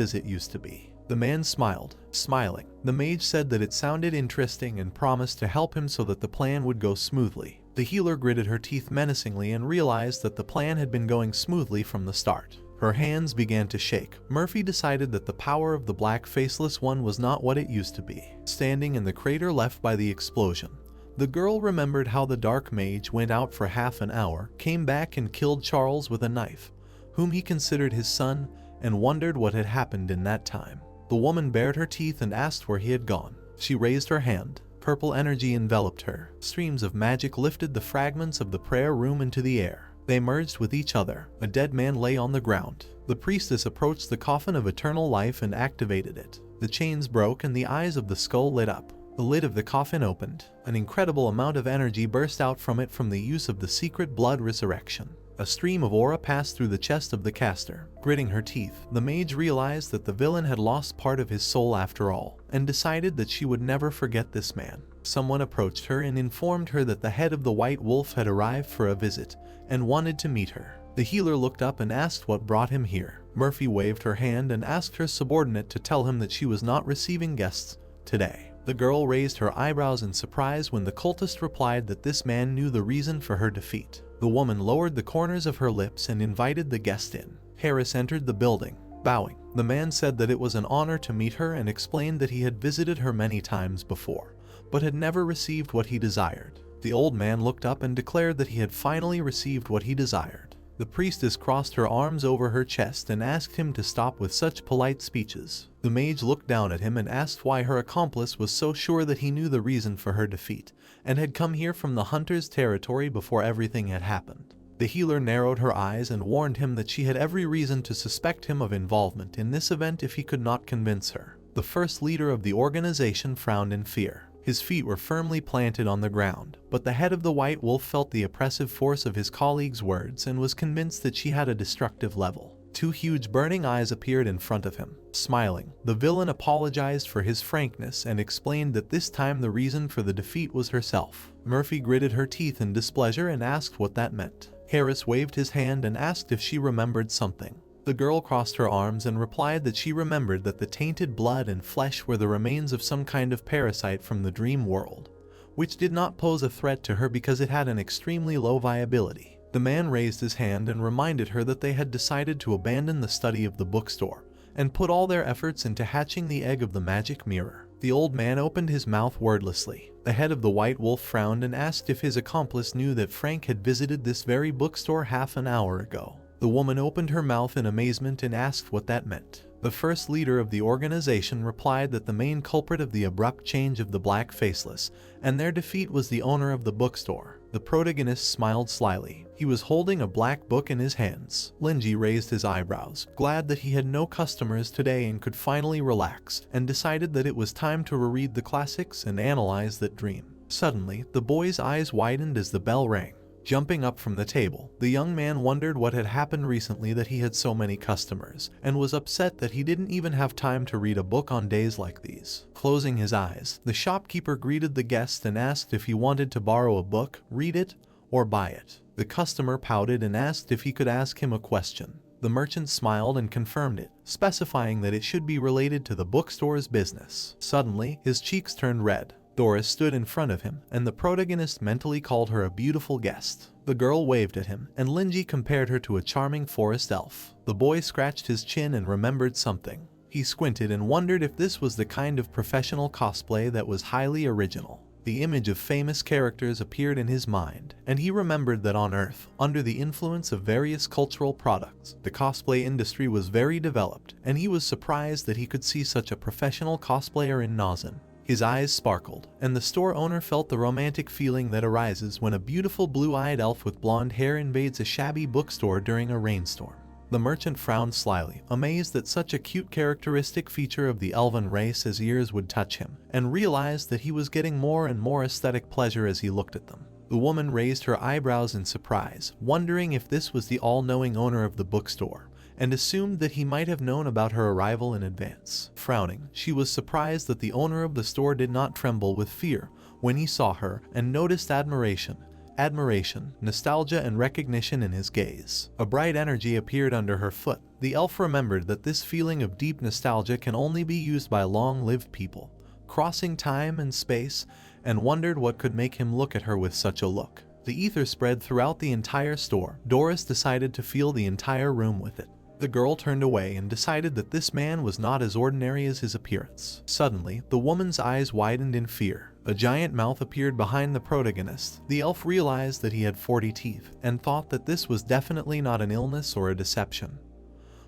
as it used to be. The man smiled. Smiling, the mage said that it sounded interesting and promised to help him so that the plan would go smoothly. The healer gritted her teeth menacingly and realized that the plan had been going smoothly from the start. Her hands began to shake. Murphy decided that the power of the Black Faceless One was not what it used to be. Standing in the crater left by the explosion, the girl remembered how the dark mage went out for half an hour, came back and killed Charles with a knife, whom he considered his son, and wondered what had happened in that time. The woman bared her teeth and asked where he had gone. She raised her hand. Purple energy enveloped her. Streams of magic lifted the fragments of the prayer room into the air. They merged with each other. A dead man lay on the ground. The priestess approached the coffin of eternal life and activated it. The chains broke and the eyes of the skull lit up. The lid of the coffin opened. An incredible amount of energy burst out from it from the use of the secret blood resurrection. A stream of aura passed through the chest of the caster. Gritting her teeth, the mage realized that the villain had lost part of his soul after all, and decided that she would never forget this man. Someone approached her and informed her that the head of the White Wolf had arrived for a visit, and wanted to meet her. The healer looked up and asked what brought him here. Murphy waved her hand and asked her subordinate to tell him that she was not receiving guests today. The girl raised her eyebrows in surprise when the cultist replied that this man knew the reason for her defeat. The woman lowered the corners of her lips and invited the guest in. Harris entered the building, bowing. The man said that it was an honor to meet her and explained that he had visited her many times before, but had never received what he desired. The old man looked up and declared that he had finally received what he desired. The priestess crossed her arms over her chest and asked him to stop with such polite speeches. The mage looked down at him and asked why her accomplice was so sure that he knew the reason for her defeat, and had come here from the hunter's territory before everything had happened. The healer narrowed her eyes and warned him that she had every reason to suspect him of involvement in this event if he could not convince her. The first leader of the organization frowned in fear. His feet were firmly planted on the ground, but the head of the White Wolf felt the oppressive force of his colleague's words and was convinced that she had a destructive level. Two huge burning eyes appeared in front of him. Smiling, the villain apologized for his frankness and explained that this time the reason for the defeat was herself. Murphy gritted her teeth in displeasure and asked what that meant. Harris waved his hand and asked if she remembered something. The girl crossed her arms and replied that she remembered that the tainted blood and flesh were the remains of some kind of parasite from the dream world, which did not pose a threat to her because it had an extremely low viability. The man raised his hand and reminded her that they had decided to abandon the study of the bookstore and put all their efforts into hatching the egg of the magic mirror. The old man opened his mouth wordlessly. The head of the White Wolf frowned and asked if his accomplice knew that Frank had visited this very bookstore half an hour ago. The woman opened her mouth in amazement and asked what that meant. The first leader of the organization replied that the main culprit of the abrupt change of the Black Faceless and their defeat was the owner of the bookstore. The protagonist smiled slyly. He was holding a black book in his hands. Linji raised his eyebrows, glad that he had no customers today and could finally relax, and decided that it was time to reread the classics and analyze that dream. Suddenly, the boy's eyes widened as the bell rang. Jumping up from the table, the young man wondered what had happened recently that he had so many customers, and was upset that he didn't even have time to read a book on days like these. Closing his eyes, the shopkeeper greeted the guest and asked if he wanted to borrow a book, read it, or buy it. The customer pouted and asked if he could ask him a question. The merchant smiled and confirmed it, specifying that it should be related to the bookstore's business. Suddenly, his cheeks turned red. Doris stood in front of him, and the protagonist mentally called her a beautiful guest. The girl waved at him, and Linji compared her to a charming forest elf. The boy scratched his chin and remembered something. He squinted and wondered if this was the kind of professional cosplay that was highly original. The image of famous characters appeared in his mind, and he remembered that on Earth, under the influence of various cultural products, the cosplay industry was very developed, and he was surprised that he could see such a professional cosplayer in Nazen. His eyes sparkled, and the store owner felt the romantic feeling that arises when a beautiful blue-eyed elf with blonde hair invades a shabby bookstore during a rainstorm. The merchant frowned slyly, amazed that such a cute characteristic feature of the elven race as ears would touch him, and realized that he was getting more and more aesthetic pleasure as he looked at them. The woman raised her eyebrows in surprise, wondering if this was the all-knowing owner of the bookstore, and assumed that he might have known about her arrival in advance. Frowning, she was surprised that the owner of the store did not tremble with fear when he saw her, and noticed admiration, nostalgia, and recognition in his gaze. A bright energy appeared under her foot. The elf remembered that this feeling of deep nostalgia can only be used by long-lived people, crossing time and space, and wondered what could make him look at her with such a look. The ether spread throughout the entire store. Doris decided to fill the entire room with it. The girl turned away and decided that this man was not as ordinary as his appearance. Suddenly, the woman's eyes widened in fear. A giant mouth appeared behind the protagonist. The elf realized that he had 40 teeth and thought that this was definitely not an illness or a deception.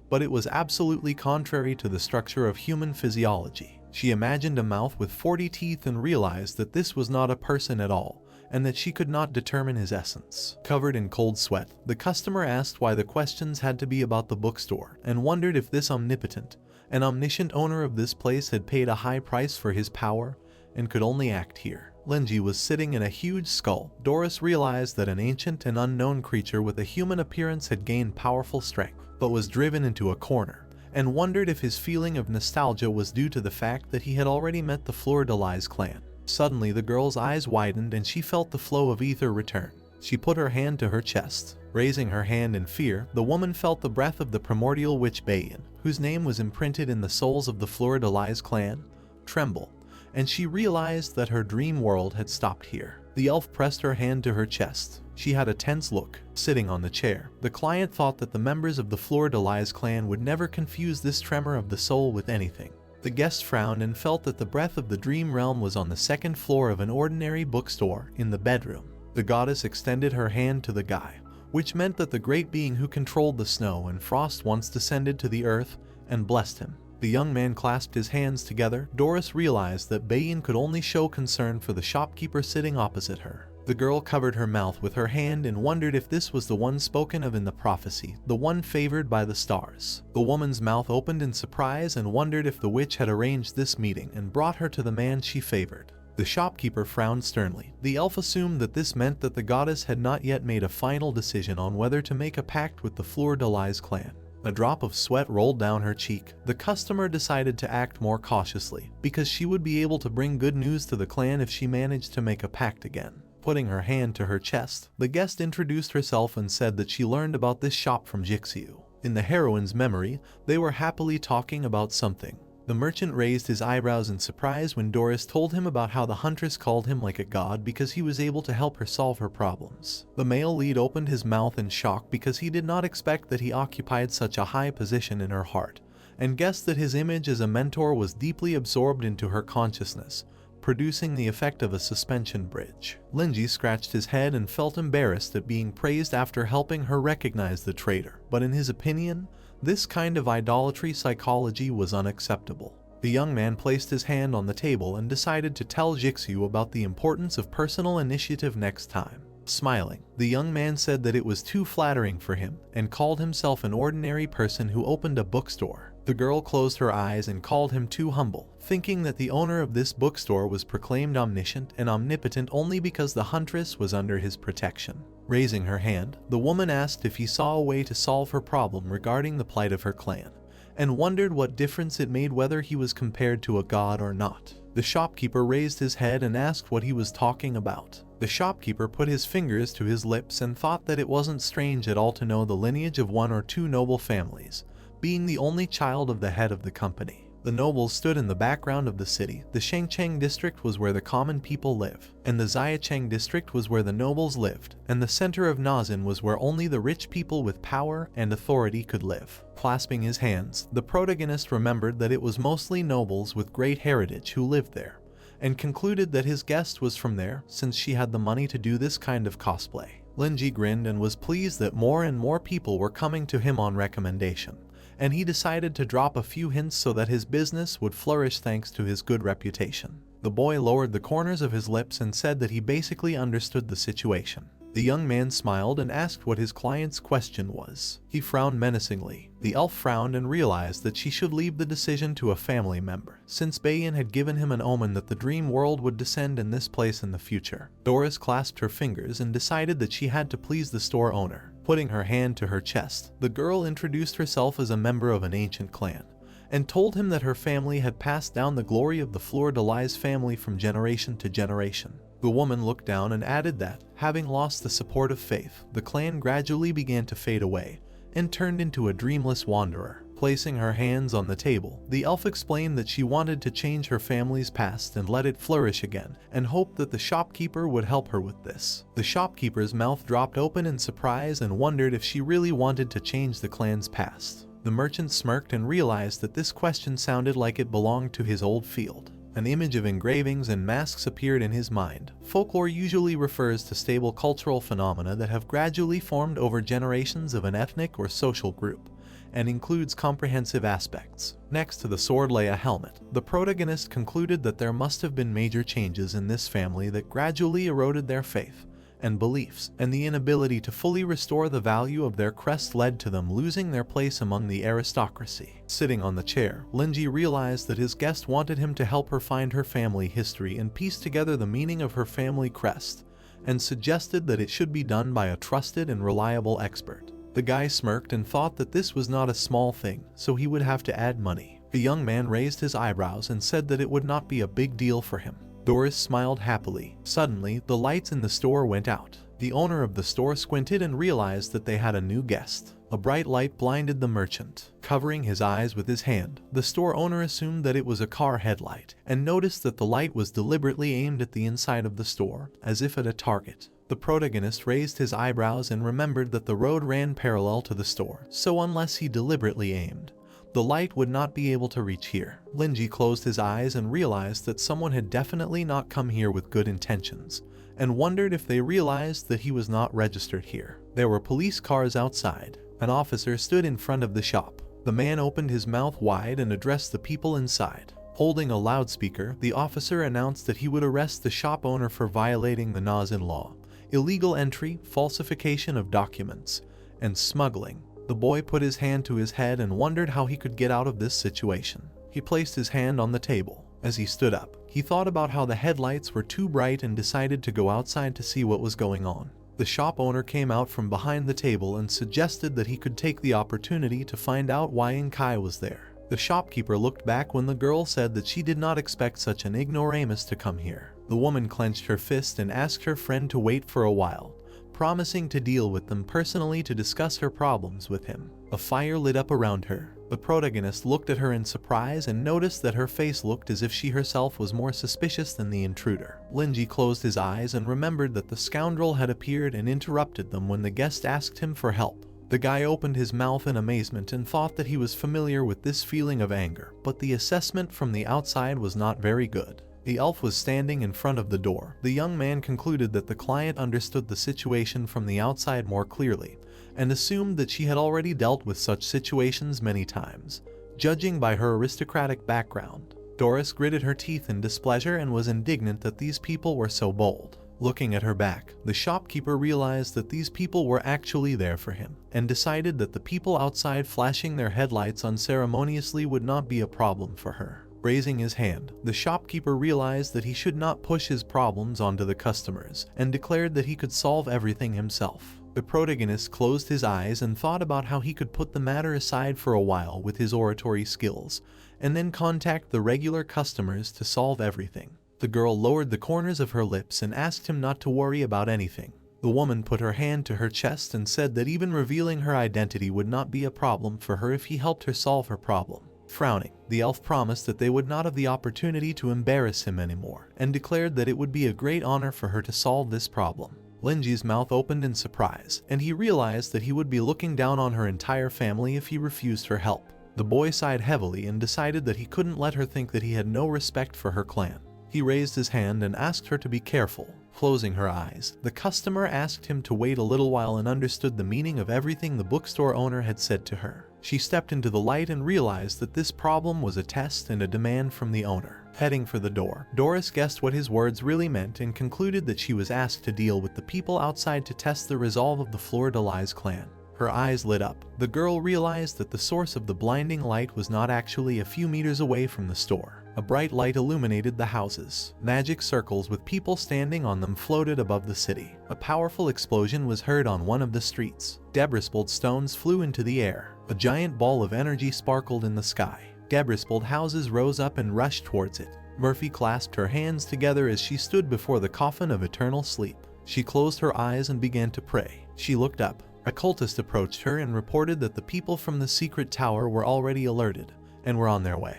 But it was absolutely contrary to the structure of human physiology. She imagined a mouth with 40 teeth and realized that this was not a person at all, and that she could not determine his essence. Covered in cold sweat, the customer asked why the questions had to be about the bookstore, and wondered if this omnipotent and omniscient owner of this place had paid a high price for his power and could only act here. Lenji was sitting in a huge skull. Doris realized that an ancient and unknown creature with a human appearance had gained powerful strength, but was driven into a corner, and wondered if his feeling of nostalgia was due to the fact that he had already met the Fleur de Lis clan. Suddenly the girl's eyes widened and she felt the flow of ether return. She put her hand to her chest. Raising her hand in fear, the woman felt the breath of the primordial witch Bayan, whose name was imprinted in the souls of the Fleur de Lis clan, tremble, and she realized that her dream world had stopped here. The elf pressed her hand to her chest. She had a tense look. Sitting on the chair, the client thought that the members of the Fleur de Lis clan would never confuse this tremor of the soul with anything. The guest frowned and felt that the breath of the dream realm was on the second floor of an ordinary bookstore in the bedroom. The goddess extended her hand to the guy, which meant that the great being who controlled the snow and frost once descended to the earth and blessed him. The young man clasped his hands together. Doris realized that Bayan could only show concern for the shopkeeper sitting opposite her. The girl covered her mouth with her hand and wondered if this was the one spoken of in the prophecy, the one favored by the stars. The woman's mouth opened in surprise and wondered if the witch had arranged this meeting and brought her to the man she favored. The shopkeeper frowned sternly. The elf assumed that this meant that the goddess had not yet made a final decision on whether to make a pact with the Fleur de Lis clan. A drop of sweat rolled down her cheek. The customer decided to act more cautiously, because she would be able to bring good news to the clan if she managed to make a pact again. Putting her hand to her chest, the guest introduced herself and said that she learned about this shop from Jixiu. In the heroine's memory, they were happily talking about something. The merchant raised his eyebrows in surprise when Doris told him about how the huntress called him like a god because he was able to help her solve her problems. The male lead opened his mouth in shock because he did not expect that he occupied such a high position in her heart, and guessed that his image as a mentor was deeply absorbed into her consciousness, producing the effect of a suspension bridge. Lenji scratched his head and felt embarrassed at being praised after helping her recognize the traitor, but in his opinion, this kind of idolatry psychology was unacceptable. The young man placed his hand on the table and decided to tell Jixiu about the importance of personal initiative next time. Smiling, the young man said that it was too flattering for him and called himself an ordinary person who opened a bookstore. The girl closed her eyes and called him too humble, thinking that the owner of this bookstore was proclaimed omniscient and omnipotent only because the huntress was under his protection. Raising her hand, the woman asked if he saw a way to solve her problem regarding the plight of her clan, and wondered what difference it made whether he was compared to a god or not. The shopkeeper raised his head and asked what he was talking about. The shopkeeper put his fingers to his lips and thought that it wasn't strange at all to know the lineage of one or two noble families, being the only child of the head of the company. The nobles stood in the background of the city. The Shengcheng district was where the common people live, and the Xiacheng district was where the nobles lived, and the center of Nazin was where only the rich people with power and authority could live. Clasping his hands, the protagonist remembered that it was mostly nobles with great heritage who lived there, and concluded that his guest was from there since she had the money to do this kind of cosplay. Lenji grinned and was pleased that more and more people were coming to him on recommendation, and he decided to drop a few hints so that his business would flourish thanks to his good reputation. The boy lowered the corners of his lips and said that he basically understood the situation. The young man smiled and asked what his client's question was. He frowned menacingly. The elf frowned and realized that she should leave the decision to a family member, since Bayan had given him an omen that the dream world would descend in this place in the future. Doris clasped her fingers and decided that she had to please the store owner. Putting her hand to her chest, the girl introduced herself as a member of an ancient clan, and told him that her family had passed down the glory of the Fleur de Lis family from generation to generation. The woman looked down and added that, having lost the support of faith, the clan gradually began to fade away and turned into a dreamless wanderer. Placing her hands on the table, the elf explained that she wanted to change her family's past and let it flourish again, and hoped that the shopkeeper would help her with this. The shopkeeper's mouth dropped open in surprise and wondered if she really wanted to change the clan's past. The merchant smirked and realized that this question sounded like it belonged to his old field. An image of engravings and masks appeared in his mind. Folklore usually refers to stable cultural phenomena that have gradually formed over generations of an ethnic or social group, and includes comprehensive aspects. Next to the sword lay a helmet. The protagonist concluded that there must have been major changes in this family that gradually eroded their faith and beliefs, and the inability to fully restore the value of their crest led to them losing their place among the aristocracy. Sitting on the chair, Linji realized that his guest wanted him to help her find her family history and piece together the meaning of her family crest, and suggested that it should be done by a trusted and reliable expert. The guy smirked and thought that this was not a small thing, so he would have to add money. The young man raised his eyebrows and said that it would not be a big deal for him. Doris smiled happily. Suddenly, the lights in the store went out. The owner of the store squinted and realized that they had a new guest. A bright light blinded the merchant. Covering his eyes with his hand, the store owner assumed that it was a car headlight, and noticed that the light was deliberately aimed at the inside of the store, as if at a target. The protagonist raised his eyebrows and remembered that the road ran parallel to the store, so unless he deliberately aimed, the light would not be able to reach here. Linji closed his eyes and realized that someone had definitely not come here with good intentions, and wondered if they realized that he was not registered here. There were police cars outside. An officer stood in front of the shop. The man opened his mouth wide and addressed the people inside. Holding a loudspeaker, the officer announced that he would arrest the shop owner for violating the Nazan law, illegal entry, falsification of documents, and smuggling. The boy put his hand to his head and wondered how he could get out of this situation. He placed his hand on the table. As he stood up, he thought about how the headlights were too bright and decided to go outside to see what was going on. The shop owner came out from behind the table and suggested that he could take the opportunity to find out why Kai was there. The shopkeeper looked back when the girl said that she did not expect such an ignoramus to come here. The woman clenched her fist and asked her friend to wait for a while, promising to deal with them personally to discuss her problems with him. A fire lit up around her. The protagonist looked at her in surprise and noticed that her face looked as if she herself was more suspicious than the intruder. Linji closed his eyes and remembered that the scoundrel had appeared and interrupted them when the guest asked him for help. The guy opened his mouth in amazement and thought that he was familiar with this feeling of anger, but the assessment from the outside was not very good. The elf was standing in front of the door. The young man concluded that the client understood the situation from the outside more clearly, and assumed that she had already dealt with such situations many times, judging by her aristocratic background. Doris gritted her teeth in displeasure and was indignant that these people were so bold. Looking at her back, the shopkeeper realized that these people were actually there for him, and decided that the people outside flashing their headlights unceremoniously would not be a problem for her. Raising his hand, the shopkeeper realized that he should not push his problems onto the customers, and declared that he could solve everything himself. The protagonist closed his eyes and thought about how he could put the matter aside for a while with his oratory skills, and then contact the regular customers to solve everything. The girl lowered the corners of her lips and asked him not to worry about anything. The woman put her hand to her chest and said that even revealing her identity would not be a problem for her if he helped her solve her problem. Frowning, the elf promised that they would not have the opportunity to embarrass him anymore, and declared that it would be a great honor for her to solve this problem. Linji's mouth opened in surprise, and he realized that he would be looking down on her entire family if he refused her help. The boy sighed heavily and decided that he couldn't let her think that he had no respect for her clan. He raised his hand and asked her to be careful. Closing her eyes, the customer asked him to wait a little while and understood the meaning of everything the bookstore owner had said to her. She stepped into the light and realized that this problem was a test and a demand from the owner. Heading for the door, Doris guessed what his words really meant and concluded that she was asked to deal with the people outside to test the resolve of the Fleur de Lis clan. Her eyes lit up. The girl realized that the source of the blinding light was not actually a few meters away from the store. A bright light illuminated the houses. Magic circles with people standing on them floated above the city. A powerful explosion was heard on one of the streets. Debris-spilled stones flew into the air. A giant ball of energy sparkled in the sky. Debris-spilled houses rose up and rushed towards it. Murphy clasped her hands together as she stood before the coffin of eternal sleep. She closed her eyes and began to pray. She looked up. A cultist approached her and reported that the people from the secret tower were already alerted and were on their way,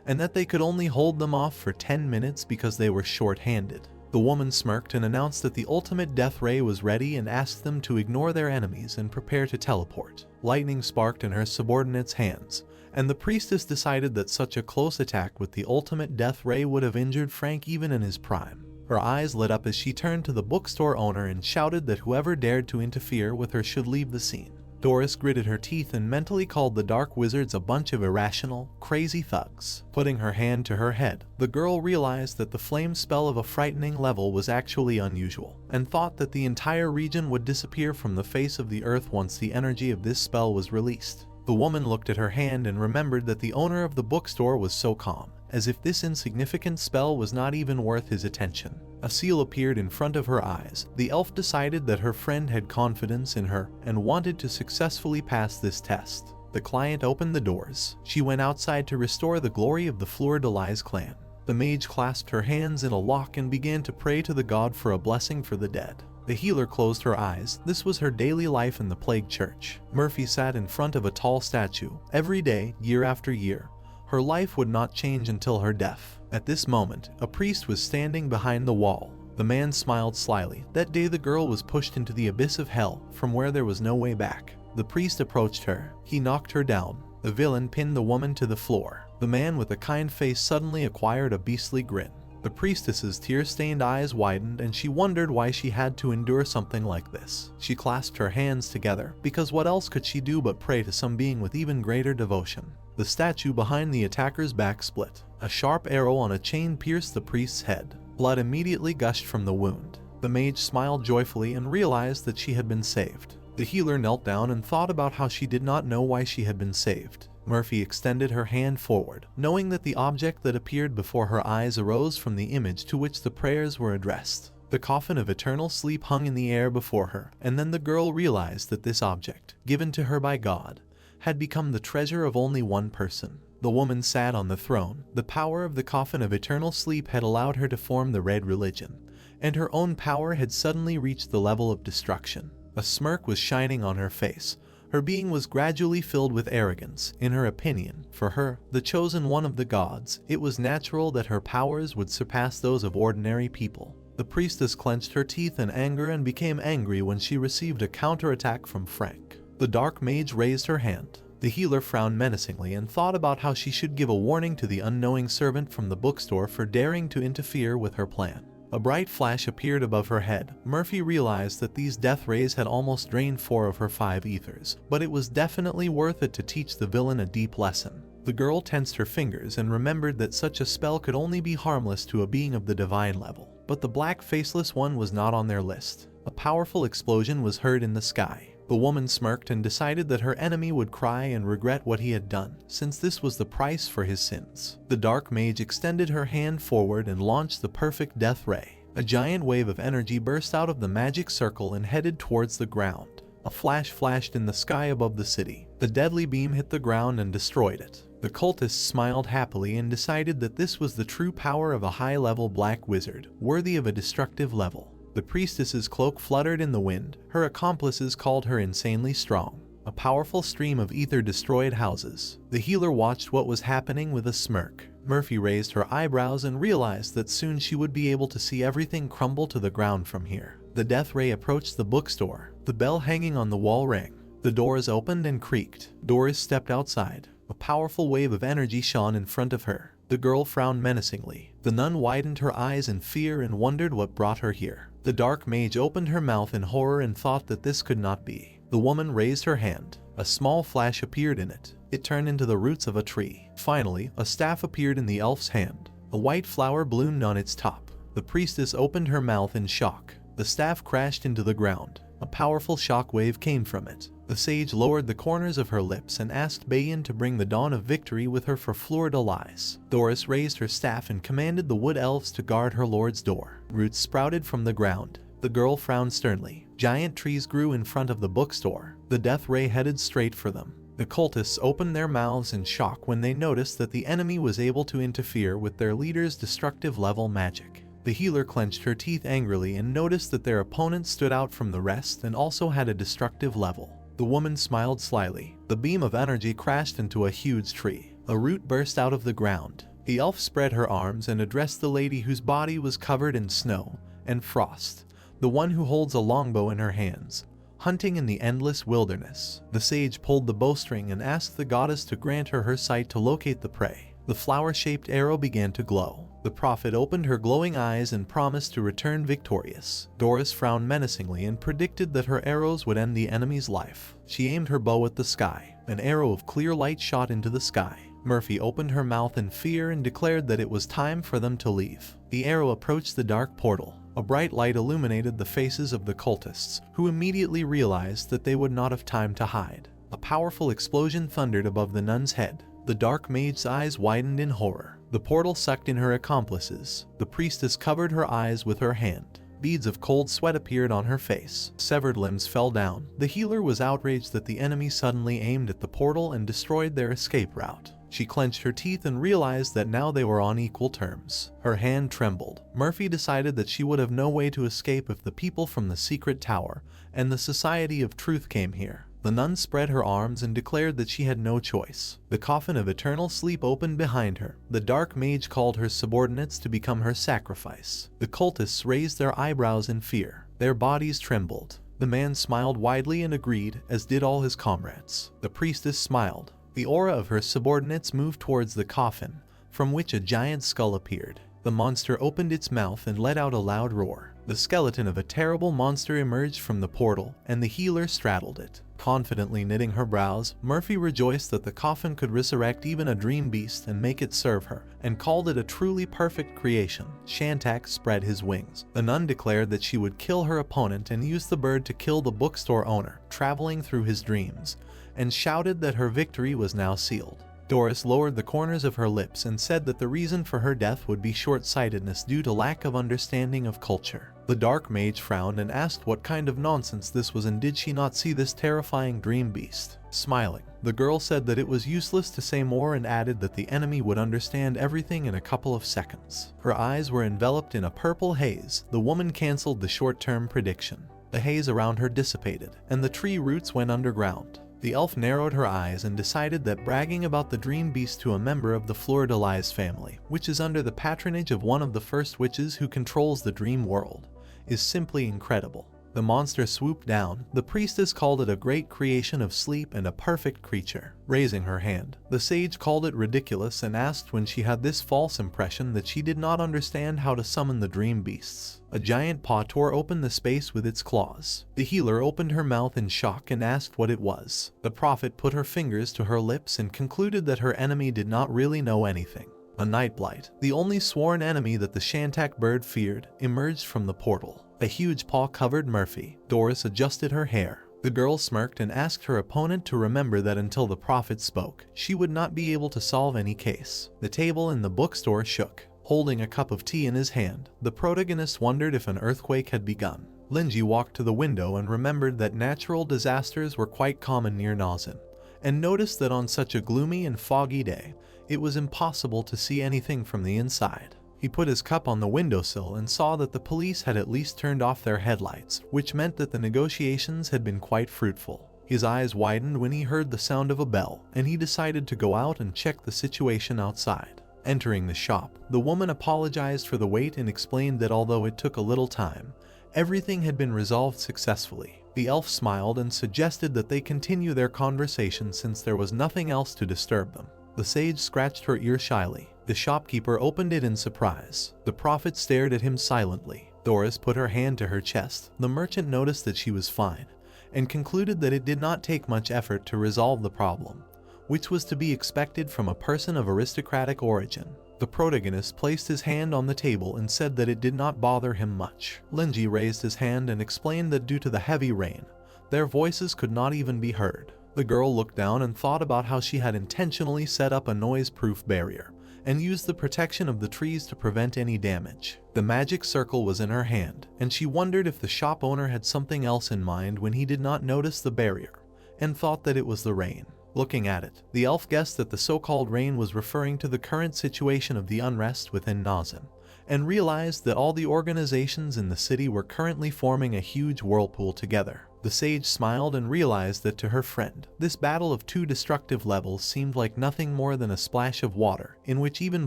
and that they could only hold them off for 10 minutes because they were short-handed. The woman smirked and announced that the ultimate death ray was ready and asked them to ignore their enemies and prepare to teleport. Lightning sparked in her subordinate's hands, and the priestess decided that such a close attack with the ultimate death ray would have injured Frank even in his prime. Her eyes lit up as she turned to the bookstore owner and shouted that whoever dared to interfere with her should leave the scene. Doris gritted her teeth and mentally called the dark wizards a bunch of irrational, crazy thugs. Putting her hand to her head, the girl realized that the flame spell of a frightening level was actually unusual, and thought that the entire region would disappear from the face of the earth once the energy of this spell was released. The woman looked at her hand and remembered that the owner of the bookstore was so calm, as if this insignificant spell was not even worth his attention. A seal appeared in front of her eyes. The elf decided that her friend had confidence in her and wanted to successfully pass this test. The client opened the doors. She went outside to restore the glory of the Fleur de Lis clan. The mage clasped her hands in a lock and began to pray to the god for a blessing for the dead. The healer closed her eyes. This was her daily life in the plague church. Murphy sat in front of a tall statue. Every day, year after year, her life would not change until her death. At this moment, a priest was standing behind the wall. The man smiled slyly. That day the girl was pushed into the abyss of hell, from where there was no way back. The priest approached her. He knocked her down. The villain pinned the woman to the floor. The man with a kind face suddenly acquired a beastly grin. The priestess's tear-stained eyes widened and she wondered why she had to endure something like this. She clasped her hands together, because what else could she do but pray to some being with even greater devotion? The statue behind the attacker's back split. A sharp arrow on a chain pierced the priest's head. Blood immediately gushed from the wound. The mage smiled joyfully and realized that she had been saved. The healer knelt down and thought about how she did not know why she had been saved. Murphy extended her hand forward, knowing that the object that appeared before her eyes arose from the image to which the prayers were addressed. The coffin of eternal sleep hung in the air before her, and then the girl realized that this object, given to her by God, had become the treasure of only one person. The woman sat on the throne. The power of the coffin of eternal sleep had allowed her to form the Red Religion, and her own power had suddenly reached the level of destruction. A smirk was shining on her face. Her being was gradually filled with arrogance. In her opinion, for her, the chosen one of the gods, it was natural that her powers would surpass those of ordinary people. The priestess clenched her teeth in anger and became angry when she received a counterattack from Frank. The dark mage raised her hand. The healer frowned menacingly and thought about how she should give a warning to the unknowing servant from the bookstore for daring to interfere with her plan. A bright flash appeared above her head. Murphy realized that these death rays had almost drained 4 of her 5 ethers, but it was definitely worth it to teach the villain a deep lesson. The girl tensed her fingers and remembered that such a spell could only be harmless to a being of the divine level. But the black faceless one was not on their list. A powerful explosion was heard in the sky. The woman smirked and decided that her enemy would cry and regret what he had done, since this was the price for his sins. The dark mage extended her hand forward and launched the perfect death ray. A giant wave of energy burst out of the magic circle and headed towards the ground. A flash flashed in the sky above the city. The deadly beam hit the ground and destroyed it. The cultists smiled happily and decided that this was the true power of a high-level black wizard, worthy of a destructive level. The priestess's cloak fluttered in the wind. Her accomplices called her insanely strong. A powerful stream of ether destroyed houses. The healer watched what was happening with a smirk. Murphy raised her eyebrows and realized that soon she would be able to see everything crumble to the ground from here. The death ray approached the bookstore. The bell hanging on the wall rang. The doors opened and creaked. Doris stepped outside. A powerful wave of energy shone in front of her. The girl frowned menacingly. The nun widened her eyes in fear and wondered what brought her here. The dark mage opened her mouth in horror and thought that this could not be. The woman raised her hand. A small flash appeared in it. It turned into the roots of a tree. Finally, a staff appeared in the elf's hand. A white flower bloomed on its top. The priestess opened her mouth in shock. The staff crashed into the ground. A powerful shock wave came from it. The sage lowered the corners of her lips and asked Bayan to bring the dawn of victory with her for Fleur de Lis. Doris raised her staff and commanded the wood elves to guard her lord's door. Roots sprouted from the ground. The girl frowned sternly. Giant trees grew in front of the bookstore. The death ray headed straight for them. The cultists opened their mouths in shock when they noticed that the enemy was able to interfere with their leader's destructive level magic. The healer clenched her teeth angrily and noticed that their opponent stood out from the rest and also had a destructive level. The woman smiled slyly. The beam of energy crashed into a huge tree. A root burst out of the ground. The elf spread her arms and addressed the lady whose body was covered in snow and frost, the one who holds a longbow in her hands, hunting in the endless wilderness. The sage pulled the bowstring and asked the goddess to grant her sight to locate the prey. The flower-shaped arrow began to glow. The prophet opened her glowing eyes and promised to return victorious. Doris frowned menacingly and predicted that her arrows would end the enemy's life. She aimed her bow at the sky. An arrow of clear light shot into the sky. Murphy opened her mouth in fear and declared that it was time for them to leave. The arrow approached the dark portal. A bright light illuminated the faces of the cultists, who immediately realized that they would not have time to hide. A powerful explosion thundered above the nun's head. The dark mage's eyes widened in horror. The portal sucked in her accomplices. The priestess covered her eyes with her hand. Beads of cold sweat appeared on her face. Severed limbs fell down. The healer was outraged that the enemy suddenly aimed at the portal and destroyed their escape route. She clenched her teeth and realized that now they were on equal terms. Her hand trembled. Murphy decided that she would have no way to escape if the people from the secret tower and the Society of Truth came here. The nun spread her arms and declared that she had no choice. The coffin of eternal sleep opened behind her. The dark mage called her subordinates to become her sacrifice. The cultists raised their eyebrows in fear. Their bodies trembled. The man smiled widely and agreed, as did all his comrades. The priestess smiled. The aura of her subordinates moved towards the coffin, from which a giant skull appeared. The monster opened its mouth and let out a loud roar. The skeleton of a terrible monster emerged from the portal, and the healer straddled it. Confidently knitting her brows, Murphy rejoiced that the coffin could resurrect even a dream beast and make it serve her, and called it a truly perfect creation. Shantak spread his wings. The nun declared that she would kill her opponent and use the bird to kill the bookstore owner, traveling through his dreams, and shouted that her victory was now sealed. Doris lowered the corners of her lips and said that the reason for her death would be short-sightedness due to lack of understanding of culture. The dark mage frowned and asked what kind of nonsense this was and did she not see this terrifying dream beast. Smiling, the girl said that it was useless to say more and added that the enemy would understand everything in a couple of seconds. Her eyes were enveloped in a purple haze. The woman cancelled the short-term prediction. The haze around her dissipated, and the tree roots went underground. The elf narrowed her eyes and decided that bragging about the dream beast to a member of the Fleur-de-Lis family, which is under the patronage of one of the first witches who controls the dream world, is simply incredible. The monster swooped down. The priestess called it a great creation of sleep and a perfect creature. Raising her hand, the sage called it ridiculous and asked when she had this false impression that she did not understand how to summon the dream beasts. A giant paw tore open the space with its claws. The healer opened her mouth in shock and asked what it was. The prophet put her fingers to her lips and concluded that her enemy did not really know anything. A nightblight, the only sworn enemy that the Shantak bird feared, emerged from the portal. A huge paw covered Murphy. Doris adjusted her hair. The girl smirked and asked her opponent to remember that until the prophet spoke, she would not be able to solve any case. The table in the bookstore shook. Holding a cup of tea in his hand, the protagonist wondered if an earthquake had begun. Linji walked to the window and remembered that natural disasters were quite common near Nazan, and noticed that on such a gloomy and foggy day, it was impossible to see anything from the inside. He put his cup on the windowsill and saw that the police had at least turned off their headlights, which meant that the negotiations had been quite fruitful. His eyes widened when he heard the sound of a bell, and he decided to go out and check the situation outside. Entering the shop, the woman apologized for the wait and explained that although it took a little time, everything had been resolved successfully. The elf smiled and suggested that they continue their conversation since there was nothing else to disturb them. The sage scratched her ear shyly. The shopkeeper opened it in surprise. The prophet stared at him silently. Doris put her hand to her chest. The merchant noticed that she was fine, and concluded that it did not take much effort to resolve the problem, which was to be expected from a person of aristocratic origin. The protagonist placed his hand on the table and said that it did not bother him much. Linji raised his hand and explained that due to the heavy rain, their voices could not even be heard. The girl looked down and thought about how she had intentionally set up a noise-proof barrier and used the protection of the trees to prevent any damage. The magic circle was in her hand, and she wondered if the shop owner had something else in mind when he did not notice the barrier, and thought that it was the rain. Looking at it, the elf guessed that the so-called rain was referring to the current situation of the unrest within Nazan, and realized that all the organizations in the city were currently forming a huge whirlpool together. The sage smiled and realized that to her friend, this battle of two destructive levels seemed like nothing more than a splash of water, in which even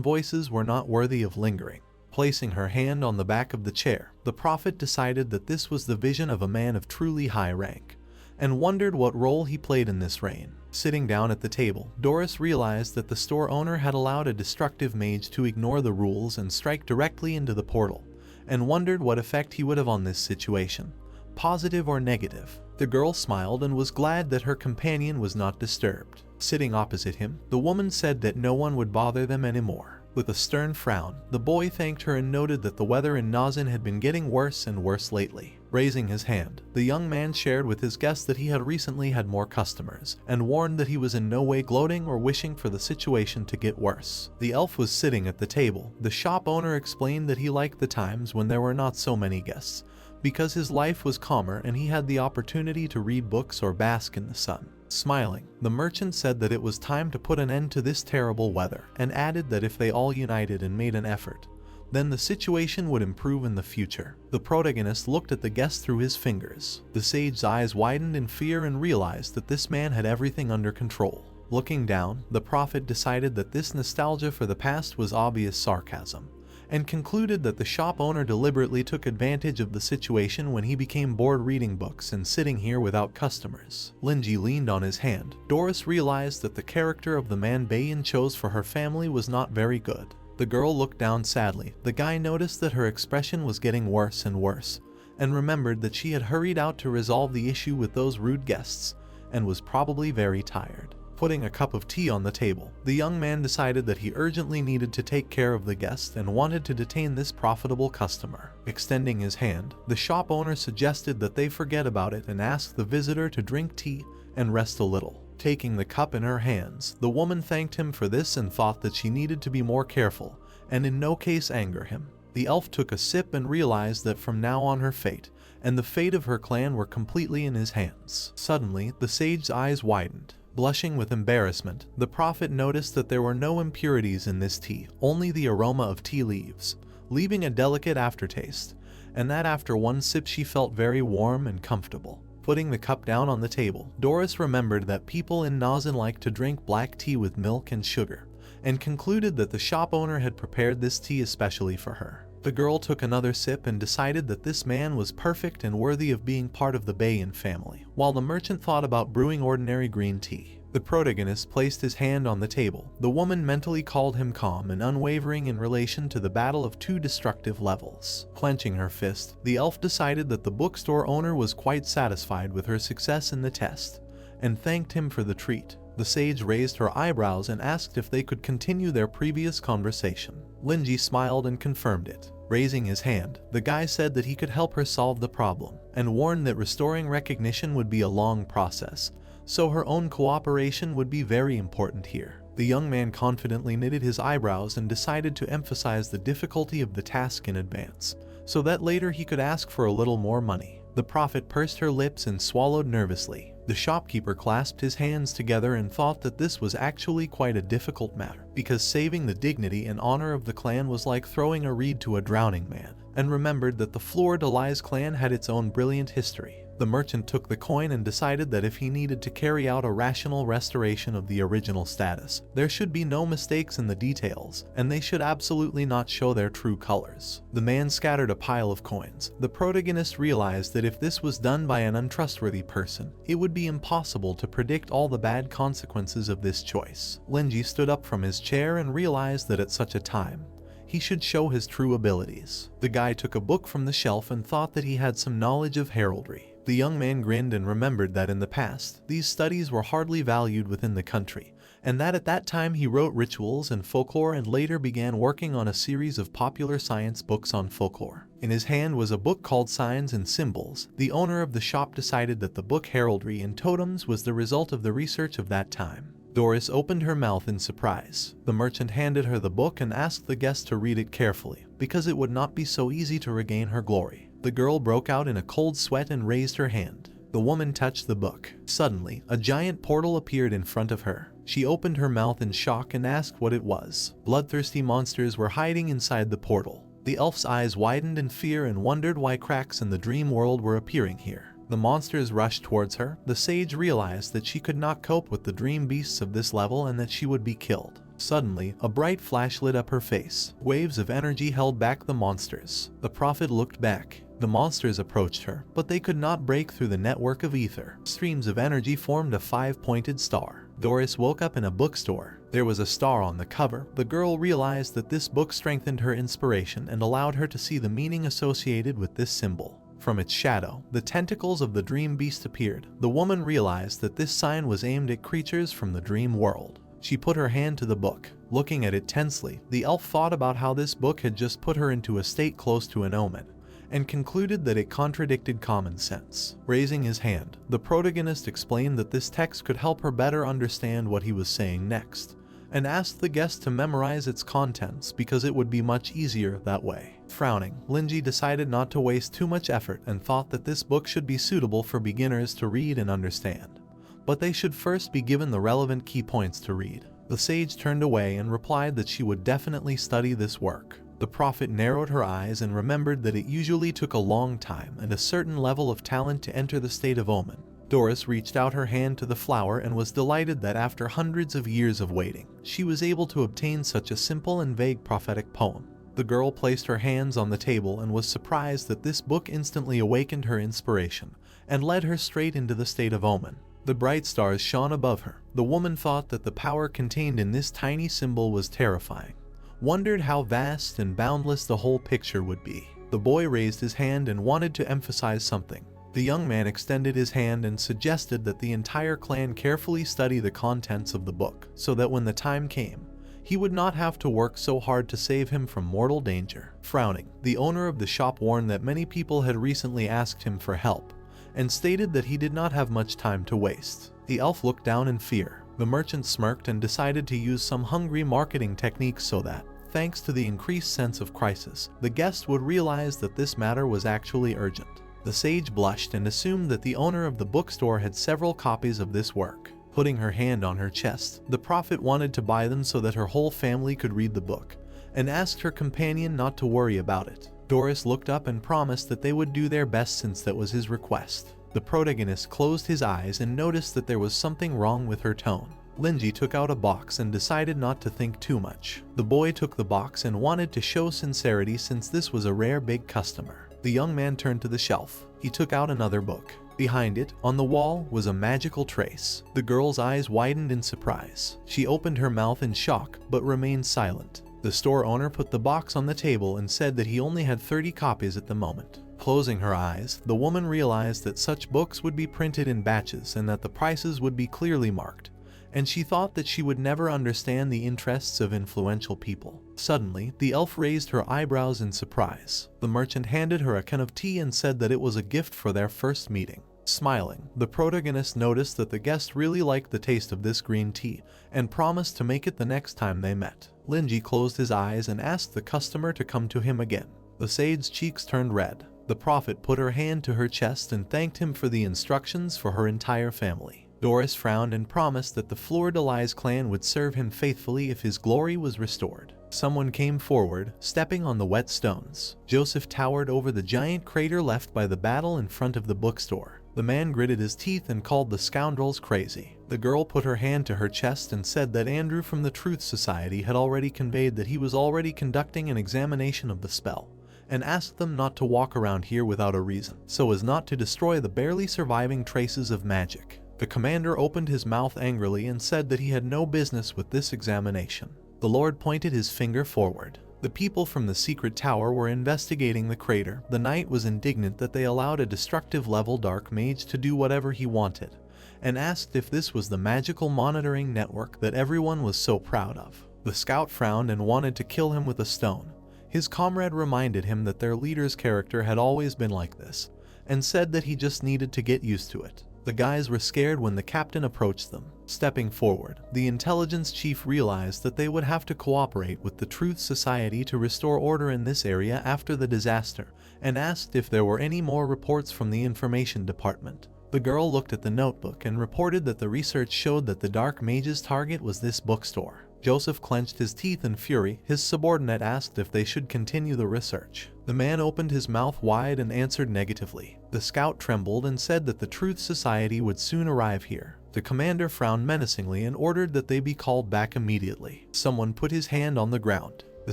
voices were not worthy of lingering. Placing her hand on the back of the chair, the prophet decided that this was the vision of a man of truly high rank, and wondered what role he played in this reign. Sitting down at the table, Doris realized that the store owner had allowed a destructive mage to ignore the rules and strike directly into the portal, and wondered what effect he would have on this situation, positive or negative. The girl smiled and was glad that her companion was not disturbed. Sitting opposite him, the woman said that no one would bother them anymore. With a stern frown, the boy thanked her and noted that the weather in Nazan had been getting worse and worse lately. Raising his hand, the young man shared with his guest that he had recently had more customers, and warned that he was in no way gloating or wishing for the situation to get worse. The elf was sitting at the table. The shop owner explained that he liked the times when there were not so many guests, because his life was calmer and he had the opportunity to read books or bask in the sun. Smiling, the merchant said that it was time to put an end to this terrible weather, and added that if they all united and made an effort, then the situation would improve in the future. The protagonist looked at the guest through his fingers. The sage's eyes widened in fear and realized that this man had everything under control. Looking down, the prophet decided that this nostalgia for the past was obvious sarcasm, and concluded that the shop owner deliberately took advantage of the situation when he became bored reading books and sitting here without customers. Linji leaned on his hand. Doris realized that the character of the man Bayan chose for her family was not very good. The girl looked down sadly. The guy noticed that her expression was getting worse and worse, and remembered that she had hurried out to resolve the issue with those rude guests, and was probably very tired. Putting a cup of tea on the table, the young man decided that he urgently needed to take care of the guest and wanted to detain this profitable customer. Extending his hand, the shop owner suggested that they forget about it and ask the visitor to drink tea and rest a little. Taking the cup in her hands, the woman thanked him for this and thought that she needed to be more careful and in no case anger him. The elf took a sip and realized that from now on her fate and the fate of her clan were completely in his hands. Suddenly, the sage's eyes widened. Blushing with embarrassment, the prophet noticed that there were no impurities in this tea, only the aroma of tea leaves, leaving a delicate aftertaste, and that after one sip she felt very warm and comfortable. Putting the cup down on the table, Doris remembered that people in Nazan like to drink black tea with milk and sugar, and concluded that the shop owner had prepared this tea especially for her. The girl took another sip and decided that this man was perfect and worthy of being part of the Bayan family, while the merchant thought about brewing ordinary green tea. The protagonist placed his hand on the table. The woman mentally called him calm and unwavering in relation to the battle of two destructive levels. Clenching her fist, the elf decided that the bookstore owner was quite satisfied with her success in the test, and thanked him for the treat. The sage raised her eyebrows and asked if they could continue their previous conversation. Linji smiled and confirmed it. Raising his hand, the guy said that he could help her solve the problem, and warned that restoring recognition would be a long process, so her own cooperation would be very important here. The young man confidently knitted his eyebrows and decided to emphasize the difficulty of the task in advance, so that later he could ask for a little more money. The prophet pursed her lips and swallowed nervously. The shopkeeper clasped his hands together and thought that this was actually quite a difficult matter, because saving the dignity and honor of the clan was like throwing a reed to a drowning man, and remembered that the Fleur de Lis clan had its own brilliant history. The merchant took the coin and decided that if he needed to carry out a rational restoration of the original status, there should be no mistakes in the details, and they should absolutely not show their true colors. The man scattered a pile of coins. The protagonist realized that if this was done by an untrustworthy person, it would be impossible to predict all the bad consequences of this choice. Linji stood up from his chair and realized that at such a time, he should show his true abilities. The guy took a book from the shelf and thought that he had some knowledge of heraldry. The young man grinned and remembered that in the past, these studies were hardly valued within the country, and that at that time he wrote rituals and folklore and later began working on a series of popular science books on folklore. In his hand was a book called Signs and Symbols. The owner of the shop decided that the book Heraldry and Totems was the result of the research of that time. Doris opened her mouth in surprise. The merchant handed her the book and asked the guest to read it carefully, because it would not be so easy to regain her glory. The girl broke out in a cold sweat and raised her hand. The woman touched the book. Suddenly, a giant portal appeared in front of her. She opened her mouth in shock and asked what it was. Bloodthirsty monsters were hiding inside the portal. The elf's eyes widened in fear and wondered why cracks in the dream world were appearing here. The monsters rushed towards her. The sage realized that she could not cope with the dream beasts of this level and that she would be killed. Suddenly, a bright flash lit up her face. Waves of energy held back the monsters. The prophet looked back. The monsters approached her, but they could not break through the network of ether. Streams of energy formed a 5-pointed star. Doris woke up in a bookstore. There was a star on the cover. The girl realized that this book strengthened her inspiration and allowed her to see the meaning associated with this symbol. From its shadow, the tentacles of the dream beast appeared. The woman realized that this sign was aimed at creatures from the dream world. She put her hand to the book. Looking at it tensely, the elf thought about how this book had just put her into a state close to an omen, and concluded that it contradicted common sense. Raising his hand, the protagonist explained that this text could help her better understand what he was saying next, and asked the guest to memorize its contents because it would be much easier that way. Frowning, Linji decided not to waste too much effort and thought that this book should be suitable for beginners to read and understand, but they should first be given the relevant key points to read. The sage turned away and replied that she would definitely study this work. The prophet narrowed her eyes and remembered that it usually took a long time and a certain level of talent to enter the state of omen. Doris reached out her hand to the flower and was delighted that after hundreds of years of waiting, she was able to obtain such a simple and vague prophetic poem. The girl placed her hands on the table and was surprised that this book instantly awakened her inspiration and led her straight into the state of omen. The bright stars shone above her. The woman thought that the power contained in this tiny symbol was terrifying, wondered how vast and boundless the whole picture would be. The boy raised his hand and wanted to emphasize something. The young man extended his hand and suggested that the entire clan carefully study the contents of the book, so that when the time came, he would not have to work so hard to save him from mortal danger. Frowning, the owner of the shop warned that many people had recently asked him for help, and stated that he did not have much time to waste. The elf looked down in fear. The merchant smirked and decided to use some hungry marketing techniques so that, thanks to the increased sense of crisis, the guest would realize that this matter was actually urgent. The sage blushed and assumed that the owner of the bookstore had several copies of this work. Putting her hand on her chest, the prophet wanted to buy them so that her whole family could read the book, and asked her companion not to worry about it. Doris looked up and promised that they would do their best since that was his request. The protagonist closed his eyes and noticed that there was something wrong with her tone. Linji took out a box and decided not to think too much. The boy took the box and wanted to show sincerity since this was a rare big customer. The young man turned to the shelf. He took out another book. Behind it, on the wall, was a magical trace. The girl's eyes widened in surprise. She opened her mouth in shock, but remained silent. The store owner put the box on the table and said that he only had 30 copies at the moment. Closing her eyes, the woman realized that such books would be printed in batches and that the prices would be clearly marked, and she thought that she would never understand the interests of influential people. Suddenly, the elf raised her eyebrows in surprise. The merchant handed her a can of tea and said that it was a gift for their first meeting. Smiling, the protagonist noticed that the guest really liked the taste of this green tea and promised to make it the next time they met. Linji closed his eyes and asked the customer to come to him again. The sage's cheeks turned red. The prophet put her hand to her chest and thanked him for the instructions for her entire family. Doris frowned and promised that the Fleur-de-Lis clan would serve him faithfully if his glory was restored. Someone came forward, stepping on the wet stones. Joseph towered over the giant crater left by the battle in front of the bookstore. The man gritted his teeth and called the scoundrels crazy. The girl put her hand to her chest and said that Andrew from the Truth Society had already conveyed that he was already conducting an examination of the spell, and asked them not to walk around here without a reason, so as not to destroy the barely surviving traces of magic. The commander opened his mouth angrily and said that he had no business with this examination. The Lord pointed his finger forward. The people from the secret tower were investigating the crater. The knight was indignant that they allowed a destructive level dark mage to do whatever he wanted, and asked if this was the magical monitoring network that everyone was so proud of. The scout frowned and wanted to kill him with a stone. His comrade reminded him that their leader's character had always been like this, and said that he just needed to get used to it. The guys were scared when the captain approached them. Stepping forward, the intelligence chief realized that they would have to cooperate with the Truth Society to restore order in this area after the disaster, and asked if there were any more reports from the information department. The girl looked at the notebook and reported that the research showed that the dark mage's target was this bookstore. Joseph clenched his teeth in fury. His subordinate asked if they should continue the research. The man opened his mouth wide and answered negatively. The scout trembled and said that the Truth Society would soon arrive here. The commander frowned menacingly and ordered that they be called back immediately. Someone put his hand on the ground. The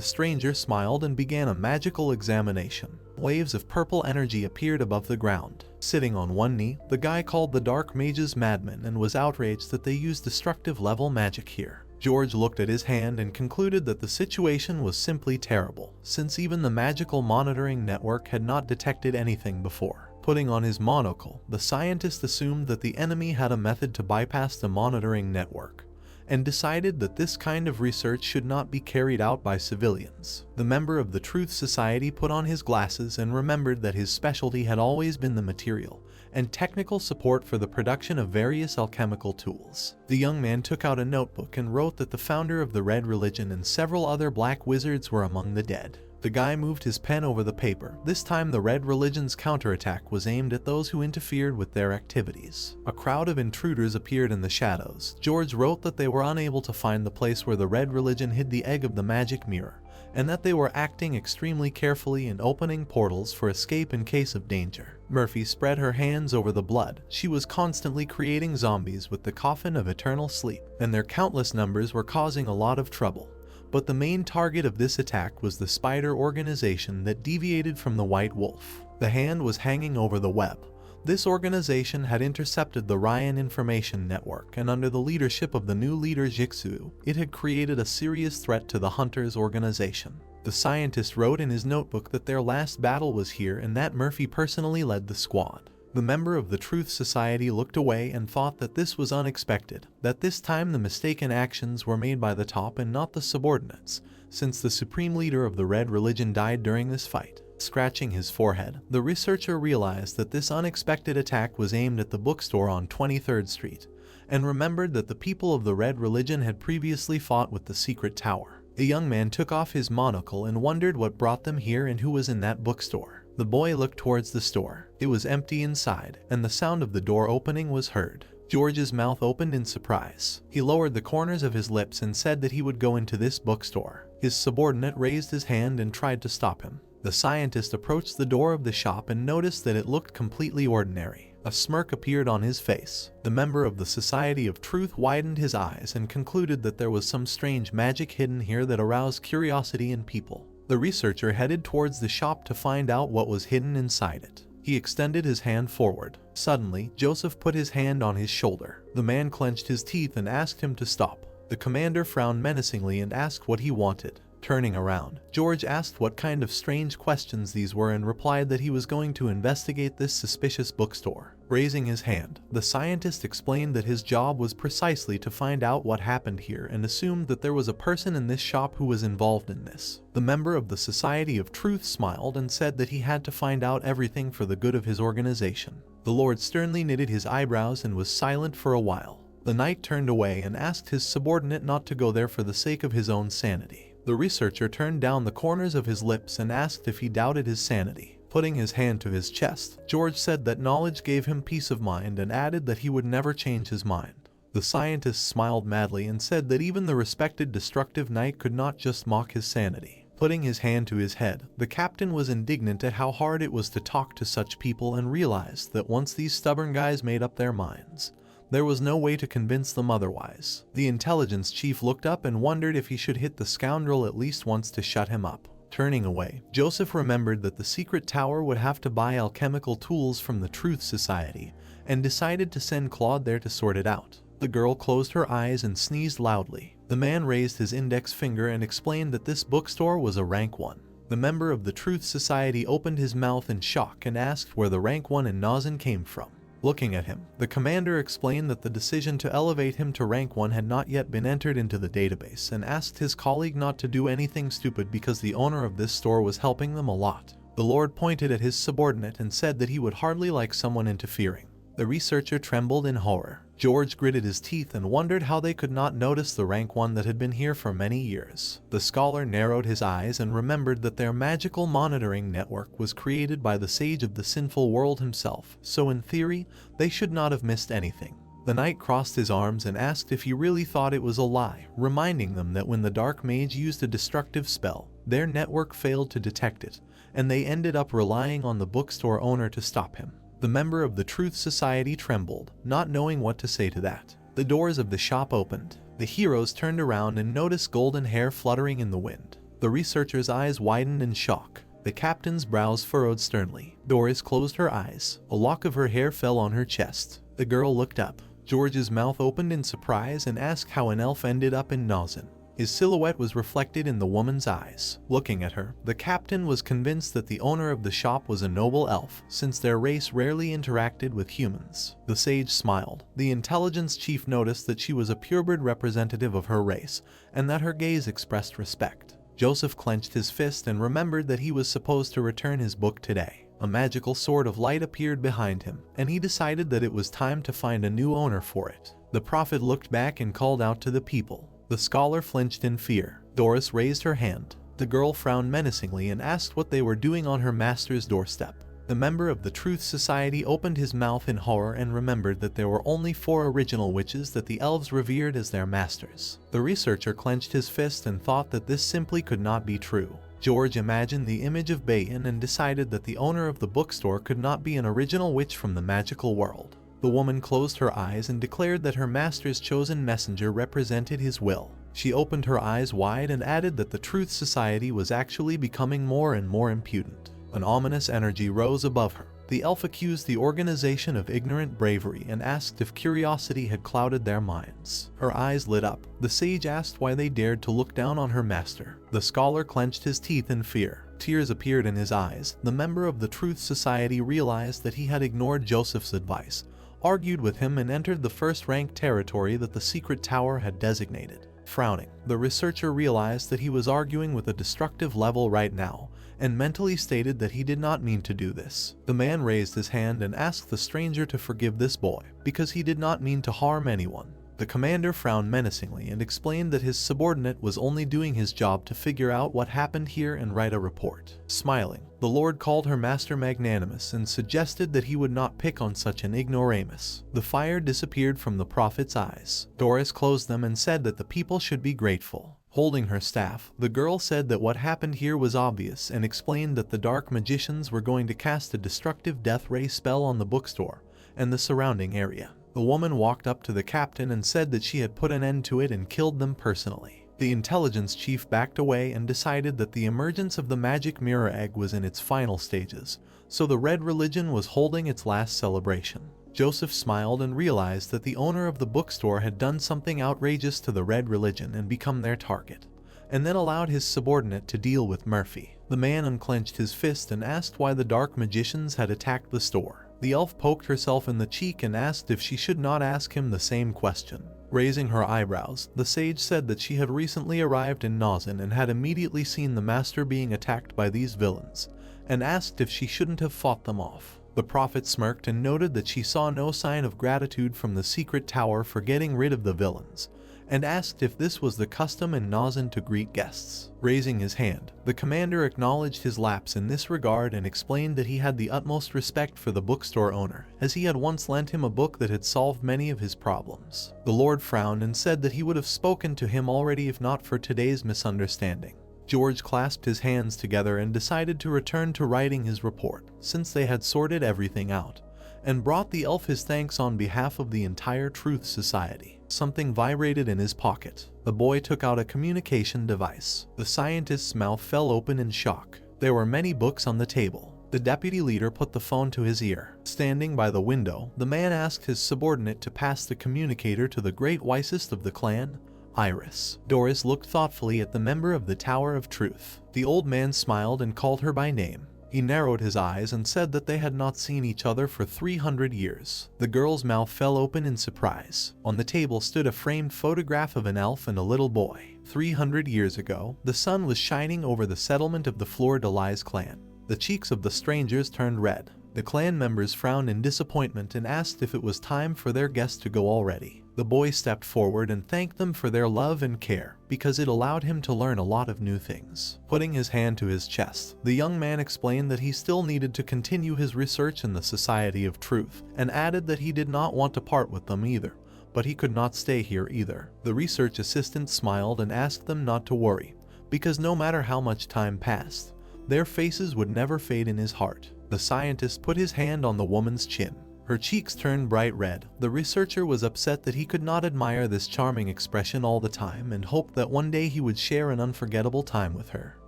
stranger smiled and began a magical examination. Waves of purple energy appeared above the ground. Sitting on one knee, the guy called the Dark Mages madmen and was outraged that they used destructive level magic here. George looked at his hand and concluded that the situation was simply terrible, since even the magical monitoring network had not detected anything before. Putting on his monocle, the scientist assumed that the enemy had a method to bypass the monitoring network, and decided that this kind of research should not be carried out by civilians. The member of the Truth Society put on his glasses and remembered that his specialty had always been the material and technical support for the production of various alchemical tools. The young man took out a notebook and wrote that the founder of the Red Religion and several other black wizards were among the dead. The guy moved his pen over the paper. This time the Red Religion's counterattack was aimed at those who interfered with their activities. A crowd of intruders appeared in the shadows. George wrote that they were unable to find the place where the Red Religion hid the egg of the magic mirror, and that they were acting extremely carefully and opening portals for escape in case of danger. Murphy spread her hands over the blood. She was constantly creating zombies with the coffin of eternal sleep, and their countless numbers were causing a lot of trouble. But the main target of this attack was the spider organization that deviated from the White Wolf. The hand was hanging over the web. This organization had intercepted the Ryan Information Network, and under the leadership of the new leader Jixu, it had created a serious threat to the Hunters organization. The scientist wrote in his notebook that their last battle was here and that Murphy personally led the squad. The member of the Truth Society looked away and thought that this was unexpected, that this time the mistaken actions were made by the top and not the subordinates, since the supreme leader of the Red Religion died during this fight. Scratching his forehead, the researcher realized that this unexpected attack was aimed at the bookstore on 23rd Street, and remembered that the people of the Red Religion had previously fought with the secret tower. A young man took off his monocle and wondered what brought them here and who was in that bookstore. The boy looked towards the store. It was empty inside, and the sound of the door opening was heard. George's mouth opened in surprise. He lowered the corners of his lips and said that he would go into this bookstore. His subordinate raised his hand and tried to stop him. The scientist approached the door of the shop and noticed that it looked completely ordinary. A smirk appeared on his face. The member of the Society of Truth widened his eyes and concluded that there was some strange magic hidden here that aroused curiosity in people. The researcher headed towards the shop to find out what was hidden inside it. He extended his hand forward. Suddenly, Joseph put his hand on his shoulder. The man clenched his teeth and asked him to stop. The commander frowned menacingly and asked what he wanted. Turning around, George asked what kind of strange questions these were and replied that he was going to investigate this suspicious bookstore. Raising his hand, the scientist explained that his job was precisely to find out what happened here and assumed that there was a person in this shop who was involved in this. The member of the Society of Truth smiled and said that he had to find out everything for the good of his organization. The Lord sternly knitted his eyebrows and was silent for a while. The knight turned away and asked his subordinate not to go there for the sake of his own sanity. The researcher turned down the corners of his lips and asked if he doubted his sanity. Putting his hand to his chest, George said that knowledge gave him peace of mind and added that he would never change his mind. The scientist smiled madly and said that even the respected destructive knight could not just mock his sanity. Putting his hand to his head, the captain was indignant at how hard it was to talk to such people and realized that once these stubborn guys made up their minds, there was no way to convince them otherwise. The intelligence chief looked up and wondered if he should hit the scoundrel at least once to shut him up. Turning away, Joseph remembered that the secret tower would have to buy alchemical tools from the Truth Society, and decided to send Claude there to sort it out. The girl closed her eyes and sneezed loudly. The man raised his index finger and explained that this bookstore was a rank 1. The member of the Truth Society opened his mouth in shock and asked where the rank 1 in Nazen came from. Looking at him, the commander explained that the decision to elevate him to rank 1 had not yet been entered into the database and asked his colleague not to do anything stupid because the owner of this store was helping them a lot. The Lord pointed at his subordinate and said that he would hardly like someone interfering. The researcher trembled in horror. George gritted his teeth and wondered how they could not notice the rank 1 that had been here for many years. The scholar narrowed his eyes and remembered that their magical monitoring network was created by the sage of the sinful world himself, so in theory, they should not have missed anything. The knight crossed his arms and asked if he really thought it was a lie, reminding them that when the dark mage used a destructive spell, their network failed to detect it, and they ended up relying on the bookstore owner to stop him. The member of the Truth Society trembled, not knowing what to say to that. The doors of the shop opened. The heroes turned around and noticed golden hair fluttering in the wind. The researcher's eyes widened in shock. The captain's brows furrowed sternly. Doris closed her eyes. A lock of her hair fell on her chest. The girl looked up. George's mouth opened in surprise and asked how an elf ended up in Nazan. His silhouette was reflected in the woman's eyes. Looking at her, the captain was convinced that the owner of the shop was a noble elf, since their race rarely interacted with humans. The sage smiled. The intelligence chief noticed that she was a purebred representative of her race, and that her gaze expressed respect. Joseph clenched his fist and remembered that he was supposed to return his book today. A magical sword of light appeared behind him, and he decided that it was time to find a new owner for it. The prophet looked back and called out to the people. The scholar flinched in fear. Doris raised her hand. The girl frowned menacingly and asked what they were doing on her master's doorstep. The member of the Truth Society opened his mouth in horror and remembered that there were only 4 original witches that the elves revered as their masters. The researcher clenched his fist and thought that this simply could not be true. George imagined the image of Bayan and decided that the owner of the bookstore could not be an original witch from the magical world. The woman closed her eyes and declared that her master's chosen messenger represented his will. She opened her eyes wide and added that the Truth Society was actually becoming more and more impudent. An ominous energy rose above her. The elf accused the organization of ignorant bravery and asked if curiosity had clouded their minds. Her eyes lit up. The sage asked why they dared to look down on her master. The scholar clenched his teeth in fear. Tears appeared in his eyes. The member of the Truth Society realized that he had ignored Joseph's advice, argued with him, and entered the first-rank territory that the secret tower had designated. Frowning, the researcher realized that he was arguing with a destructive level right now, and mentally stated that he did not mean to do this. The man raised his hand and asked the stranger to forgive this boy, because he did not mean to harm anyone. The commander frowned menacingly and explained that his subordinate was only doing his job to figure out what happened here and write a report. Smiling, the Lord called her master magnanimous and suggested that he would not pick on such an ignoramus. The fire disappeared from the prophet's eyes. Doris closed them and said that the people should be grateful. Holding her staff, the girl said that what happened here was obvious and explained that the dark magicians were going to cast a destructive death ray spell on the bookstore and the surrounding area. The woman walked up to the captain and said that she had put an end to it and killed them personally. The intelligence chief backed away and decided that the emergence of the magic mirror egg was in its final stages, so the Red Religion was holding its last celebration. Joseph smiled and realized that the owner of the bookstore had done something outrageous to the Red Religion and become their target, and then allowed his subordinate to deal with Murphy. The man unclenched his fist and asked why the dark magicians had attacked the store. The elf poked herself in the cheek and asked if she should not ask him the same question. Raising her eyebrows, the sage said that she had recently arrived in Nazan and had immediately seen the master being attacked by these villains, and asked if she shouldn't have fought them off. The prophet smirked and noted that she saw no sign of gratitude from the secret tower for getting rid of the villains, and asked if this was the custom in Nazan to greet guests. Raising his hand, the commander acknowledged his lapse in this regard and explained that he had the utmost respect for the bookstore owner, as he had once lent him a book that had solved many of his problems. The Lord frowned and said that he would have spoken to him already if not for today's misunderstanding. George clasped his hands together and decided to return to writing his report, since they had sorted everything out, and brought the elf his thanks on behalf of the entire Truth Society. Something vibrated in his pocket. The boy took out a communication device. The scientist's mouth fell open in shock. There were many books on the table. The deputy leader put the phone to his ear. Standing by the window, the man asked his subordinate to pass the communicator to the great wisest of the clan, Iris. Doris looked thoughtfully at the member of the Tower of Truth. The old man smiled and called her by name. He narrowed his eyes and said that they had not seen each other for 300 years. The girl's mouth fell open in surprise. On the table stood a framed photograph of an elf and a little boy. 300 years ago, the sun was shining over the settlement of the Fleur de Lis clan. The cheeks of the strangers turned red. The clan members frowned in disappointment and asked if it was time for their guest to go already. The boy stepped forward and thanked them for their love and care, because it allowed him to learn a lot of new things. Putting his hand to his chest, the young man explained that he still needed to continue his research in the Society of Truth, and added that he did not want to part with them either, but he could not stay here either. The research assistant smiled and asked them not to worry, because no matter how much time passed, their faces would never fade in his heart. The scientist put his hand on the woman's chin. Her cheeks turned bright red. The researcher was upset that he could not admire this charming expression all the time and hoped that one day he would share an unforgettable time with her.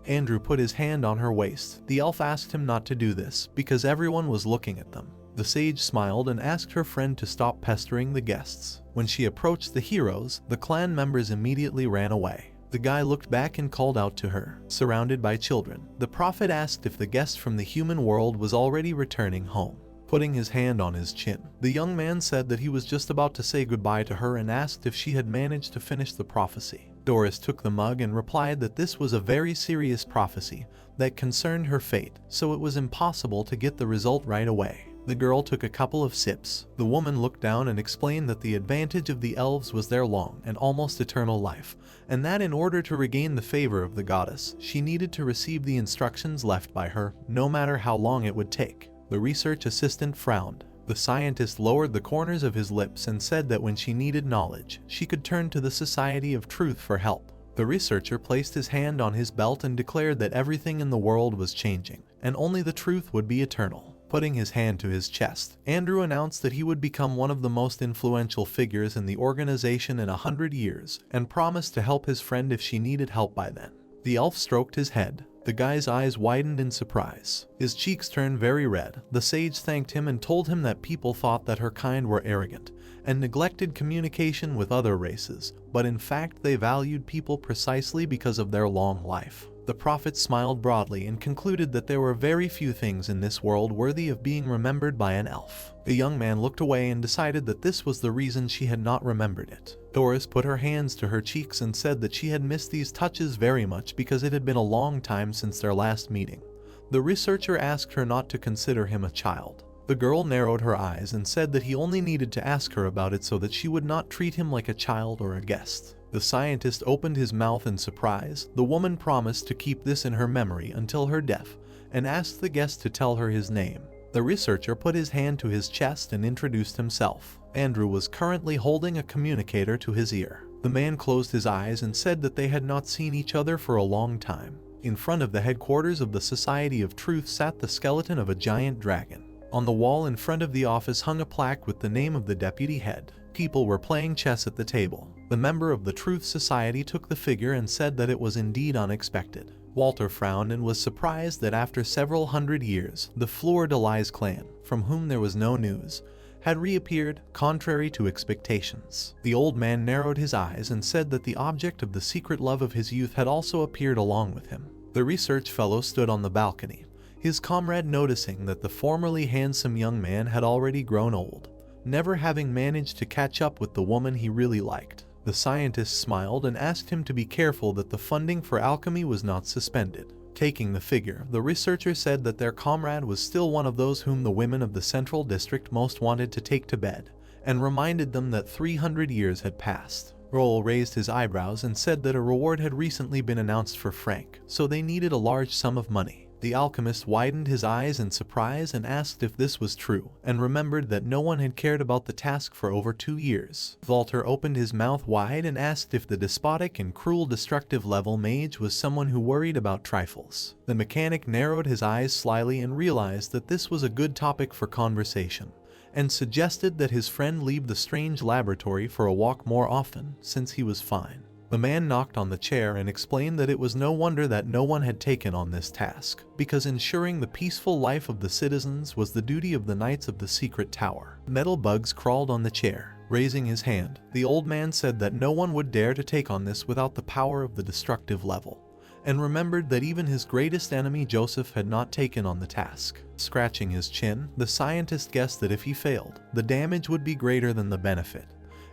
Andrew put his hand on her waist. The elf asked him not to do this because everyone was looking at them. The sage smiled and asked her friend to stop pestering the guests. When she approached the heroes, the clan members immediately ran away. The guy looked back and called out to her. Surrounded by children, the prophet asked if the guest from the human world was already returning home. Putting his hand on his chin, the young man said that he was just about to say goodbye to her and asked if she had managed to finish the prophecy. Doris took the mug and replied that this was a very serious prophecy that concerned her fate, so it was impossible to get the result right away. The girl took a couple of sips. The woman looked down and explained that the advantage of the elves was their long and almost eternal life, and that in order to regain the favor of the goddess, she needed to receive the instructions left by her, no matter how long it would take. The research assistant frowned. The scientist lowered the corners of his lips and said that when she needed knowledge, she could turn to the Society of Truth for help. The researcher placed his hand on his belt and declared that everything in the world was changing, and only the truth would be eternal. Putting his hand to his chest, Andrew announced that he would become one of the most influential figures in the organization in 100 years, and promised to help his friend if she needed help by then. The elf stroked his head. The guy's eyes widened in surprise. His cheeks turned very red. The sage thanked him and told him that people thought that her kind were arrogant and neglected communication with other races, but in fact they valued people precisely because of their long life. The prophet smiled broadly and concluded that there were very few things in this world worthy of being remembered by an elf. The young man looked away and decided that this was the reason she had not remembered it. Doris put her hands to her cheeks and said that she had missed these touches very much because it had been a long time since their last meeting. The researcher asked her not to consider him a child. The girl narrowed her eyes and said that he only needed to ask her about it so that she would not treat him like a child or a guest. The scientist opened his mouth in surprise. The woman promised to keep this in her memory until her death and asked the guest to tell her his name. The researcher put his hand to his chest and introduced himself. Andrew was currently holding a communicator to his ear. The man closed his eyes and said that they had not seen each other for a long time. In front of the headquarters of the Society of Truth sat the skeleton of a giant dragon. On the wall in front of the office hung a plaque with the name of the deputy head. People were playing chess at the table. The member of the Truth Society took the figure and said that it was indeed unexpected. Walter frowned and was surprised that after several hundred years, the Fleur-de-Lis clan, from whom there was no news, had reappeared, contrary to expectations. The old man narrowed his eyes and said that the object of the secret love of his youth had also appeared along with him. The research fellow stood on the balcony, his comrade noticing that the formerly handsome young man had already grown old, never having managed to catch up with the woman he really liked. The scientist smiled and asked him to be careful that the funding for alchemy was not suspended. Taking the figure, the researcher said that their comrade was still one of those whom the women of the Central District most wanted to take to bed, and reminded them that 300 years had passed. Roll raised his eyebrows and said that a reward had recently been announced for Frank, so they needed a large sum of money. The alchemist widened his eyes in surprise and asked if this was true, and remembered that no one had cared about the task for over 2 years. Walter opened his mouth wide and asked if the despotic and cruel destructive level mage was someone who worried about trifles. The mechanic narrowed his eyes slyly and realized that this was a good topic for conversation, and suggested that his friend leave the strange laboratory for a walk more often, since he was fine. The man knocked on the chair and explained that it was no wonder that no one had taken on this task, because ensuring the peaceful life of the citizens was the duty of the Knights of the Secret Tower. Metal Bugs crawled on the chair. Raising his hand, the old man said that no one would dare to take on this without the power of the destructive level, and remembered that even his greatest enemy Joseph had not taken on the task. Scratching his chin, the scientist guessed that if he failed, the damage would be greater than the benefit,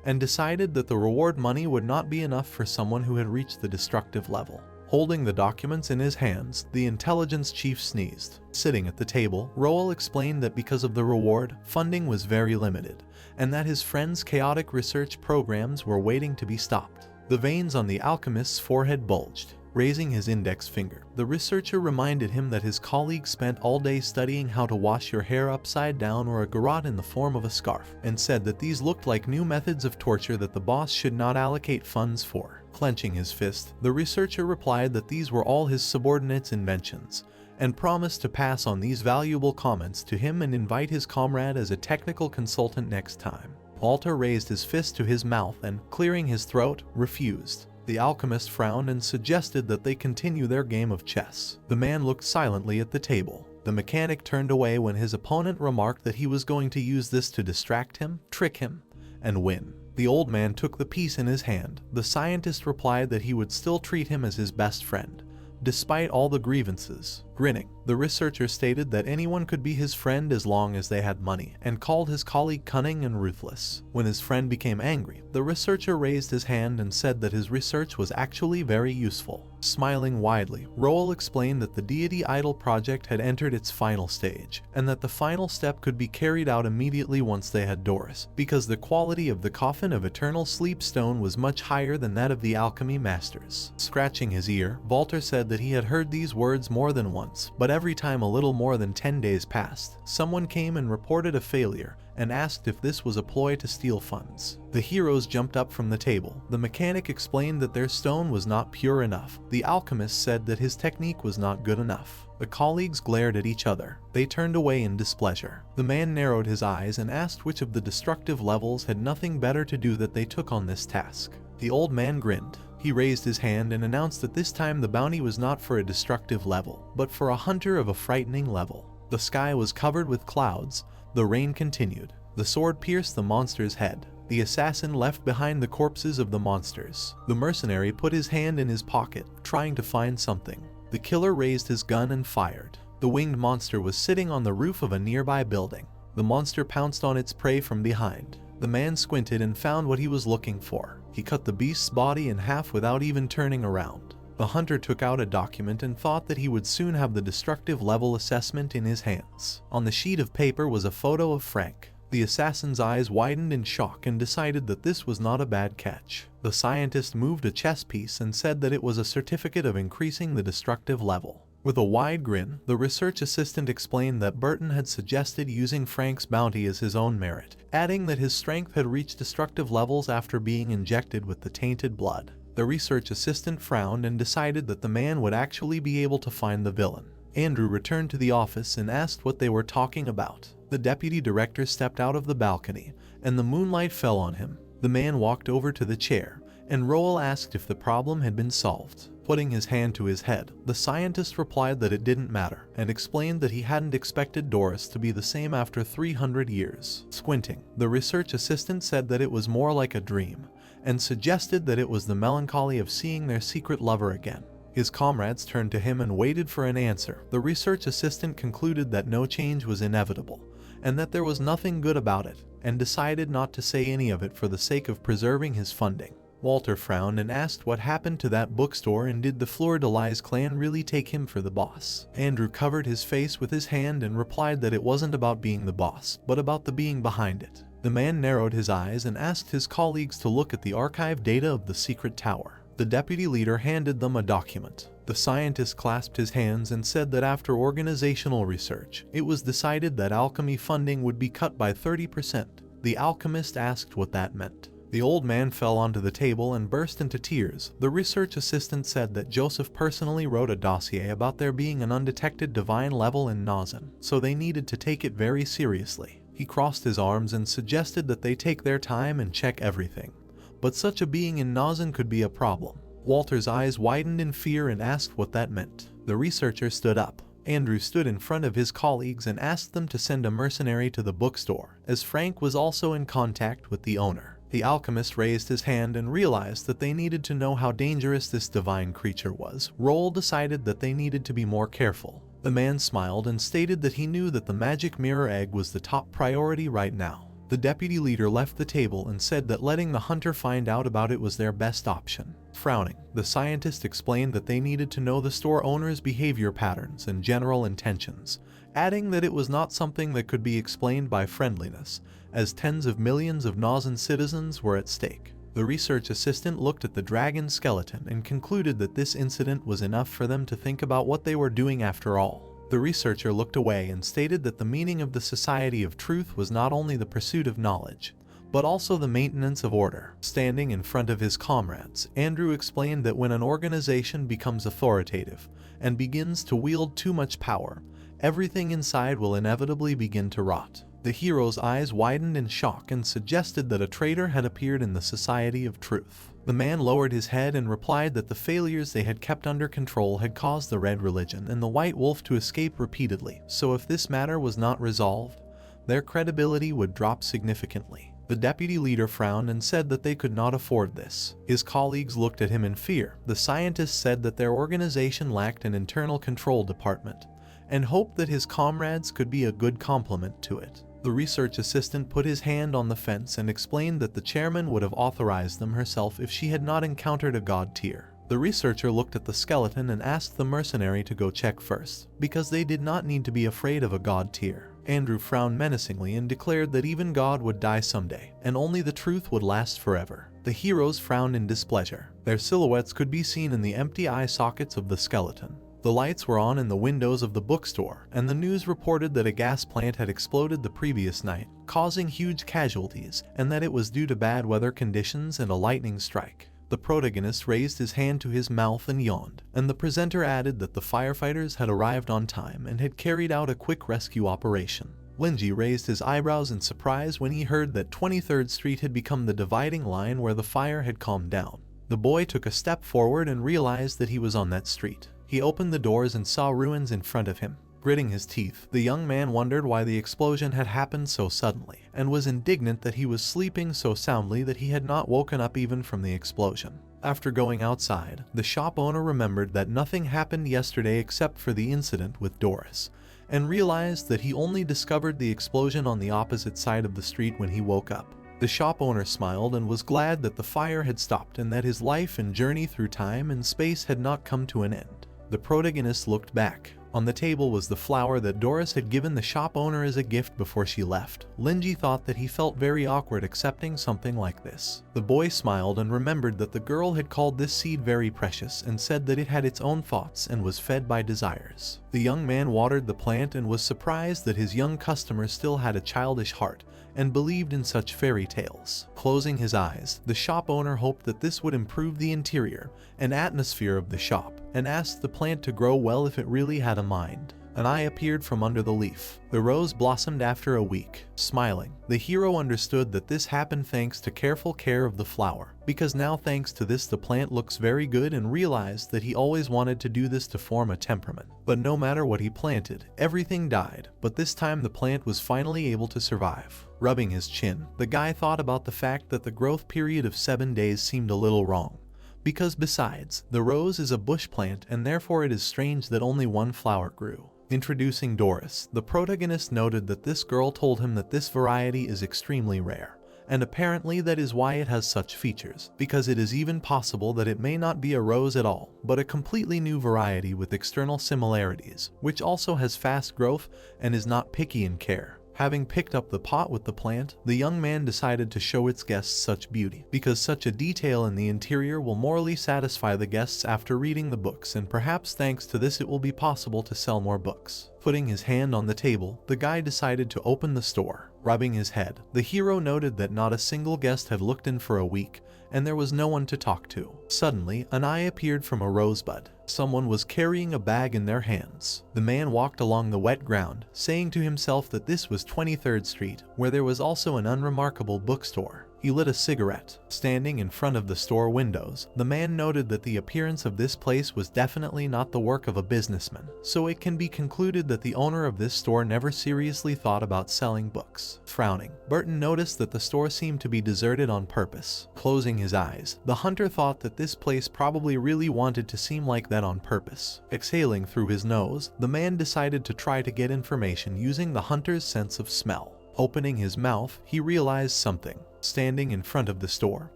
and decided that the reward money would not be enough for someone who had reached the destructive level. Holding the documents in his hands, the intelligence chief sneezed. Sitting at the table, Roel explained that because of the reward, funding was very limited, and that his friend's chaotic research programs were waiting to be stopped. The veins on the alchemist's forehead bulged. Raising his index finger, the researcher reminded him that his colleague spent all day studying how to wash your hair upside down or a garrote in the form of a scarf, and said that these looked like new methods of torture that the boss should not allocate funds for. Clenching his fist, the researcher replied that these were all his subordinates' inventions, and promised to pass on these valuable comments to him and invite his comrade as a technical consultant next time. Walter raised his fist to his mouth and, clearing his throat, refused. The alchemist frowned and suggested that they continue their game of chess. The man looked silently at the table. The mechanic turned away when his opponent remarked that he was going to use this to distract him, trick him, and win. The old man took the piece in his hand. The scientist replied that he would still treat him as his best friend, despite all the grievances. Grinning, the researcher stated that anyone could be his friend as long as they had money, and called his colleague cunning and ruthless. When his friend became angry, the researcher raised his hand and said that his research was actually very useful. Smiling widely, Roel explained that the deity idol project had entered its final stage, and that the final step could be carried out immediately once they had Doris, because the quality of the coffin of eternal sleep stone was much higher than that of the alchemy masters. Scratching his ear, Walter said that he had heard these words more than once, but every time a little more than 10 days passed, someone came and reported a failure and asked if this was a ploy to steal funds. The heroes jumped up from the table. The mechanic explained that their stone was not pure enough. The alchemist said that his technique was not good enough. The colleagues glared at each other. They turned away in displeasure. The man narrowed his eyes and asked which of the destructive levels had nothing better to do that they took on this task. The old man grinned. He raised his hand and announced that this time the bounty was not for a destructive level, but for a hunter of a frightening level. The sky was covered with clouds. The rain continued. The sword pierced the monster's head. The assassin left behind the corpses of the monsters. The mercenary put his hand in his pocket, trying to find something. The killer raised his gun and fired. The winged monster was sitting on the roof of a nearby building. The monster pounced on its prey from behind. The man squinted and found what he was looking for. He cut the beast's body in half without even turning around. The hunter took out a document and thought that he would soon have the destructive level assessment in his hands. On the sheet of paper was a photo of Frank. The assassin's eyes widened in shock and decided that this was not a bad catch. The scientist moved a chess piece and said that it was a certificate of increasing the destructive level. With a wide grin, the research assistant explained that Burton had suggested using Frank's bounty as his own merit, adding that his strength had reached destructive levels after being injected with the tainted blood. The research assistant frowned and decided that the man would actually be able to find the villain. Andrew returned to the office and asked what they were talking about. The deputy director stepped out of the balcony, and the moonlight fell on him. The man walked over to the chair, and Roel asked if the problem had been solved. Putting his hand to his head, the scientist replied that it didn't matter, and explained that he hadn't expected Doris to be the same after 300 years. Squinting, the research assistant said that it was more like a dream, and suggested that it was the melancholy of seeing their secret lover again. His comrades turned to him and waited for an answer. The research assistant concluded that no change was inevitable, and that there was nothing good about it, and decided not to say any of it for the sake of preserving his funding. Walter frowned and asked what happened to that bookstore and did the Fleur-de-Lis clan really take him for the boss. Andrew covered his face with his hand and replied that it wasn't about being the boss, but about the being behind it. The man narrowed his eyes and asked his colleagues to look at the archive data of the secret tower. The deputy leader handed them a document. The scientist clasped his hands and said that after organizational research, it was decided that alchemy funding would be cut by 30%. The alchemist asked what that meant. The old man fell onto the table and burst into tears. The research assistant said that Joseph personally wrote a dossier about there being an undetected divine level in Nazan, so they needed to take it very seriously. He crossed his arms and suggested that they take their time and check everything. But such a being in Nazan could be a problem. Walter's eyes widened in fear and asked what that meant. The researcher stood up. Andrew stood in front of his colleagues and asked them to send a mercenary to the bookstore, as Frank was also in contact with the owner. The alchemist raised his hand and realized that they needed to know how dangerous this divine creature was. Roel decided that they needed to be more careful. The man smiled and stated that he knew that the magic mirror egg was the top priority right now. The deputy leader left the table and said that letting the hunter find out about it was their best option. Frowning, the scientist explained that they needed to know the store owner's behavior patterns and general intentions, adding that it was not something that could be explained by friendliness, as tens of millions of Nauzan citizens were at stake. The research assistant looked at the dragon skeleton and concluded that this incident was enough for them to think about what they were doing after all. The researcher looked away and stated that the meaning of the Society of Truth was not only the pursuit of knowledge, but also the maintenance of order. Standing in front of his comrades, Andrew explained that when an organization becomes authoritative and begins to wield too much power, everything inside will inevitably begin to rot. The hero's eyes widened in shock and suggested that a traitor had appeared in the Society of Truth. The man lowered his head and replied that the failures they had kept under control had caused the Red Religion and the White Wolf to escape repeatedly, so if this matter was not resolved, their credibility would drop significantly. The deputy leader frowned and said that they could not afford this. His colleagues looked at him in fear. The scientist said that their organization lacked an internal control department, and hoped that his comrades could be a good complement to it. The research assistant put his hand on the fence and explained that the chairman would have authorized them herself if she had not encountered a god tier. The researcher looked at the skeleton and asked the mercenary to go check first, because they did not need to be afraid of a god tier. Andrew frowned menacingly and declared that even God would die someday, and only the truth would last forever. The heroes frowned in displeasure. Their silhouettes could be seen in the empty eye sockets of the skeleton. The lights were on in the windows of the bookstore, and the news reported that a gas plant had exploded the previous night, causing huge casualties, and that it was due to bad weather conditions and a lightning strike. The protagonist raised his hand to his mouth and yawned, and the presenter added that the firefighters had arrived on time and had carried out a quick rescue operation. Linji raised his eyebrows in surprise when he heard that 23rd Street had become the dividing line where the fire had calmed down. The boy took a step forward and realized that he was on that street. He opened the doors and saw ruins in front of him. Gritting his teeth, the young man wondered why the explosion had happened so suddenly, and was indignant that he was sleeping so soundly that he had not woken up even from the explosion. After going outside, the shop owner remembered that nothing happened yesterday except for the incident with Doris, and realized that he only discovered the explosion on the opposite side of the street when he woke up. The shop owner smiled and was glad that the fire had stopped and that his life and journey through time and space had not come to an end. The protagonist looked back. On the table was the flower that Doris had given the shop owner as a gift before she left. Linji thought that he felt very awkward accepting something like this. The boy smiled and remembered that the girl had called this seed very precious and said that it had its own thoughts and was fed by desires. The young man watered the plant and was surprised that his young customer still had a childish heart and believed in such fairy tales. Closing his eyes, the shop owner hoped that this would improve the interior and atmosphere of the shop, and asked the plant to grow well if it really had a mind. An eye appeared from under the leaf. The rose blossomed after a week. Smiling, the hero understood that this happened thanks to careful care of the flower, because now thanks to this the plant looks very good, and realized that he always wanted to do this to form a temperament. But no matter what he planted, everything died, but this time the plant was finally able to survive. Rubbing his chin, the guy thought about the fact that the growth period of 7 days seemed a little wrong. Because besides, the rose is a bush plant and therefore it is strange that only one flower grew. Introducing Doris, the protagonist noted that this girl told him that this variety is extremely rare, and apparently that is why it has such features, because it is even possible that it may not be a rose at all, but a completely new variety with external similarities, which also has fast growth and is not picky in care. Having picked up the pot with the plant, the young man decided to show its guests such beauty, because such a detail in the interior will morally satisfy the guests after reading the books, and perhaps thanks to this it will be possible to sell more books. Putting his hand on the table, the guy decided to open the store. Rubbing his head, the hero noted that not a single guest had looked in for a week, and there was no one to talk to. Suddenly, an eye appeared from a rosebud. Someone was carrying a bag in their hands. The man walked along the wet ground, saying to himself that this was 23rd Street, where there was also an unremarkable bookstore. He lit a cigarette. Standing in front of the store windows, the man noted that the appearance of this place was definitely not the work of a businessman, so it can be concluded that the owner of this store never seriously thought about selling books. Frowning, Burton noticed that the store seemed to be deserted on purpose. Closing his eyes, the hunter thought that this place probably really wanted to seem like that on purpose. Exhaling through his nose, the man decided to try to get information using the hunter's sense of smell. Opening his mouth, he realized something. Standing in front of the store,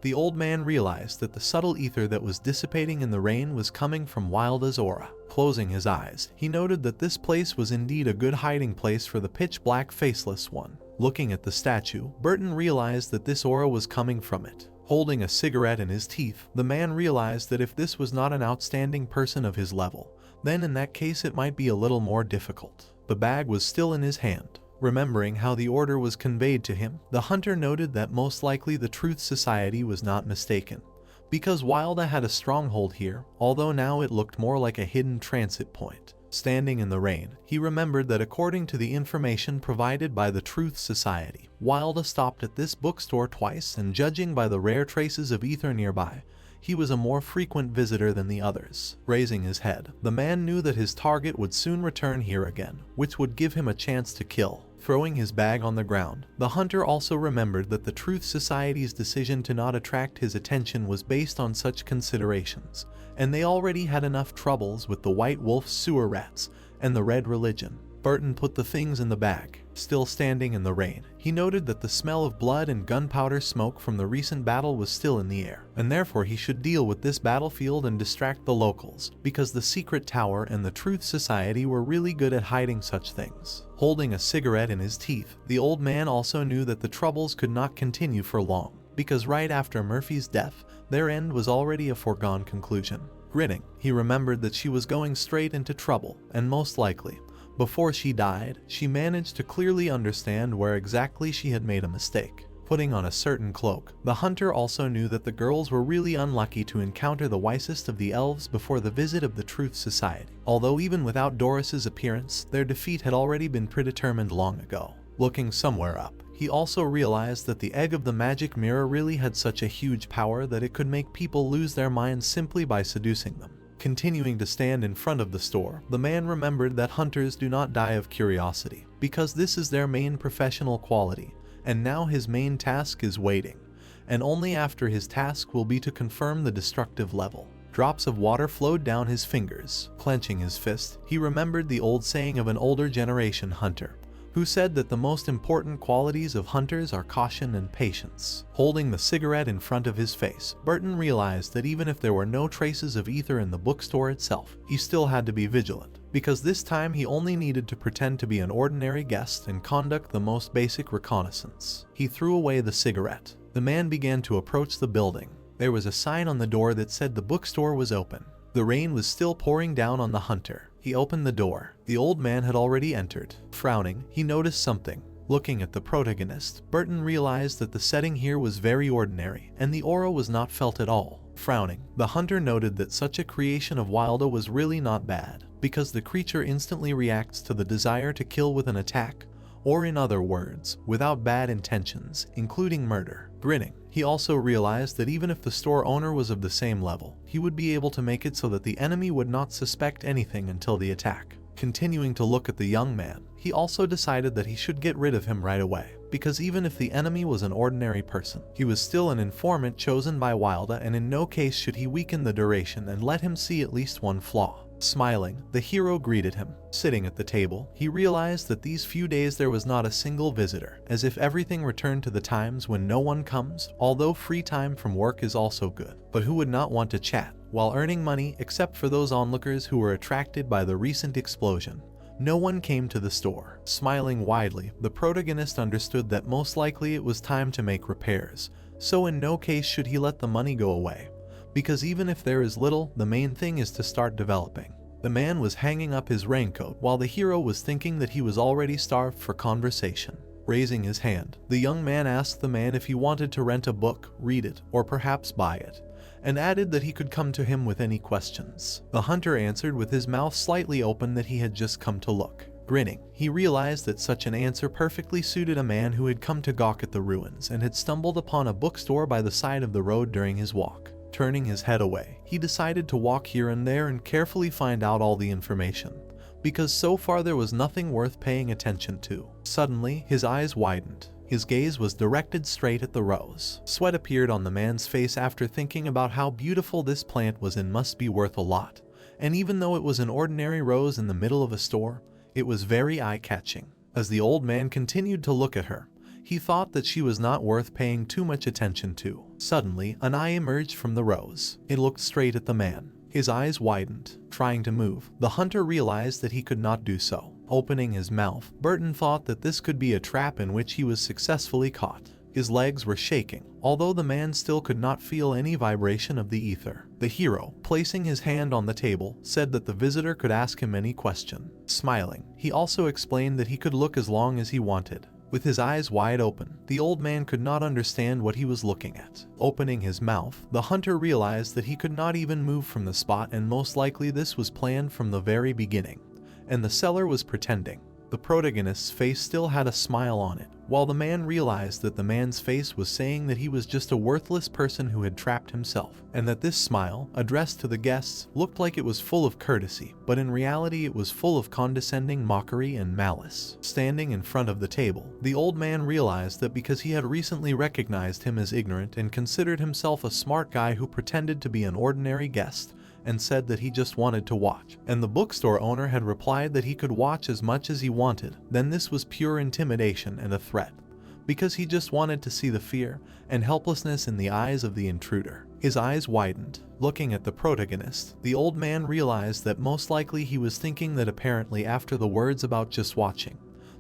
the old man realized that the subtle ether that was dissipating in the rain was coming from Wilda's aura. Closing his eyes, he noted that this place was indeed a good hiding place for the pitch-black faceless one. Looking at the statue, Burton realized that this aura was coming from it. Holding a cigarette in his teeth, the man realized that if this was not an outstanding person of his level, then in that case it might be a little more difficult. The bag was still in his hand. Remembering how the order was conveyed to him, the hunter noted that most likely the Truth Society was not mistaken, because Wilda had a stronghold here, although now it looked more like a hidden transit point. Standing in the rain, he remembered that according to the information provided by the Truth Society, Wilda stopped at this bookstore twice, and judging by the rare traces of ether nearby, he was a more frequent visitor than the others. Raising his head, the man knew that his target would soon return here again, which would give him a chance to kill. Throwing his bag on the ground, the hunter also remembered that the Truth Society's decision to not attract his attention was based on such considerations, and they already had enough troubles with the White Wolf sewer rats and the Red Religion. Burton put the things in the bag. Still standing in the rain, he noted that the smell of blood and gunpowder smoke from the recent battle was still in the air, and therefore he should deal with this battlefield and distract the locals, because the Secret Tower and the Truth Society were really good at hiding such things. Holding a cigarette in his teeth, the old man also knew that the troubles could not continue for long, because right after Murphy's death, their end was already a foregone conclusion. Grinning, he remembered that she was going straight into trouble, and most likely, before she died, she managed to clearly understand where exactly she had made a mistake. Putting on a certain cloak, the hunter also knew that the girls were really unlucky to encounter the wisest of the elves before the visit of the Truth Society, although even without Doris's appearance, their defeat had already been predetermined long ago. Looking somewhere up, he also realized that the egg of the magic mirror really had such a huge power that it could make people lose their minds simply by seducing them. Continuing to stand in front of the store, the man remembered that hunters do not die of curiosity, because this is their main professional quality, and now his main task is waiting, and only after his task will be to confirm the destructive level. Drops of water flowed down his fingers. Clenching his fist, he remembered the old saying of an older generation hunter, who said that the most important qualities of hunters are caution and patience. Holding the cigarette in front of his face, Burton realized that even if there were no traces of ether in the bookstore itself, he still had to be vigilant, because this time he only needed to pretend to be an ordinary guest and conduct the most basic reconnaissance. He threw away the cigarette. The man began to approach the building. There was a sign on the door that said the bookstore was open. The rain was still pouring down on the hunter. He opened the door. The old man had already entered. Frowning, he noticed something. Looking at the protagonist, Burton realized that the setting here was very ordinary, and the aura was not felt at all. Frowning, the hunter noted that such a creation of Wilda was really not bad, because the creature instantly reacts to the desire to kill with an attack, or in other words, without bad intentions, including murder. Grinning, he also realized that even if the store owner was of the same level, he would be able to make it so that the enemy would not suspect anything until the attack. Continuing to look at the young man, he also decided that he should get rid of him right away, because even if the enemy was an ordinary person, he was still an informant chosen by Wilda, and in no case should he weaken the duration and let him see at least one flaw. Smiling, the hero greeted him. Sitting at the table, he realized that these few days there was not a single visitor, as if everything returned to the times when no one comes, although free time from work is also good. But who would not want to chat while earning money, except for those onlookers who were attracted by the recent explosion? No one came to the store. Smiling widely, the protagonist understood that most likely it was time to make repairs, so in no case should he let the money go away, because even if there is little, the main thing is to start developing. The man was hanging up his raincoat while the hero was thinking that he was already starved for conversation. Raising his hand, the young man asked the man if he wanted to rent a book, read it, or perhaps buy it, and added that he could come to him with any questions. The hunter answered with his mouth slightly open that he had just come to look. Grinning, he realized that such an answer perfectly suited a man who had come to gawk at the ruins and had stumbled upon a bookstore by the side of the road during his walk. Turning his head away, he decided to walk here and there and carefully find out all the information, because so far there was nothing worth paying attention to. Suddenly, his eyes widened. His gaze was directed straight at the rose. Sweat appeared on the man's face after thinking about how beautiful this plant was and must be worth a lot. And even though it was an ordinary rose in the middle of a store, it was very eye-catching. As the old man continued to look at her, he thought that she was not worth paying too much attention to. Suddenly, an eye emerged from the rows. It looked straight at the man. His eyes widened, trying to move. The hunter realized that he could not do so. Opening his mouth, Burton thought that this could be a trap in which he was successfully caught. His legs were shaking, although the man still could not feel any vibration of the ether. The hero, placing his hand on the table, said that the visitor could ask him any question. Smiling, he also explained that he could look as long as he wanted. With his eyes wide open, the old man could not understand what he was looking at. Opening his mouth, the hunter realized that he could not even move from the spot, and most likely this was planned from the very beginning. And the seller was pretending. The protagonist's face still had a smile on it, while the man realized that the man's face was saying that he was just a worthless person who had trapped himself, and that this smile, addressed to the guests, looked like it was full of courtesy, but in reality it was full of condescending mockery and malice. Standing in front of the table, the old man realized that because he had recently recognized him as ignorant and considered himself a smart guy who pretended to be an ordinary guest, and said that he just wanted to watch, and the bookstore owner had replied that he could watch as much as he wanted, then this was pure intimidation and a threat, because he just wanted to see the fear and helplessness in the eyes of the intruder. His eyes widened. Looking at the protagonist, the old man realized that most likely he was thinking that apparently after the words about just watching,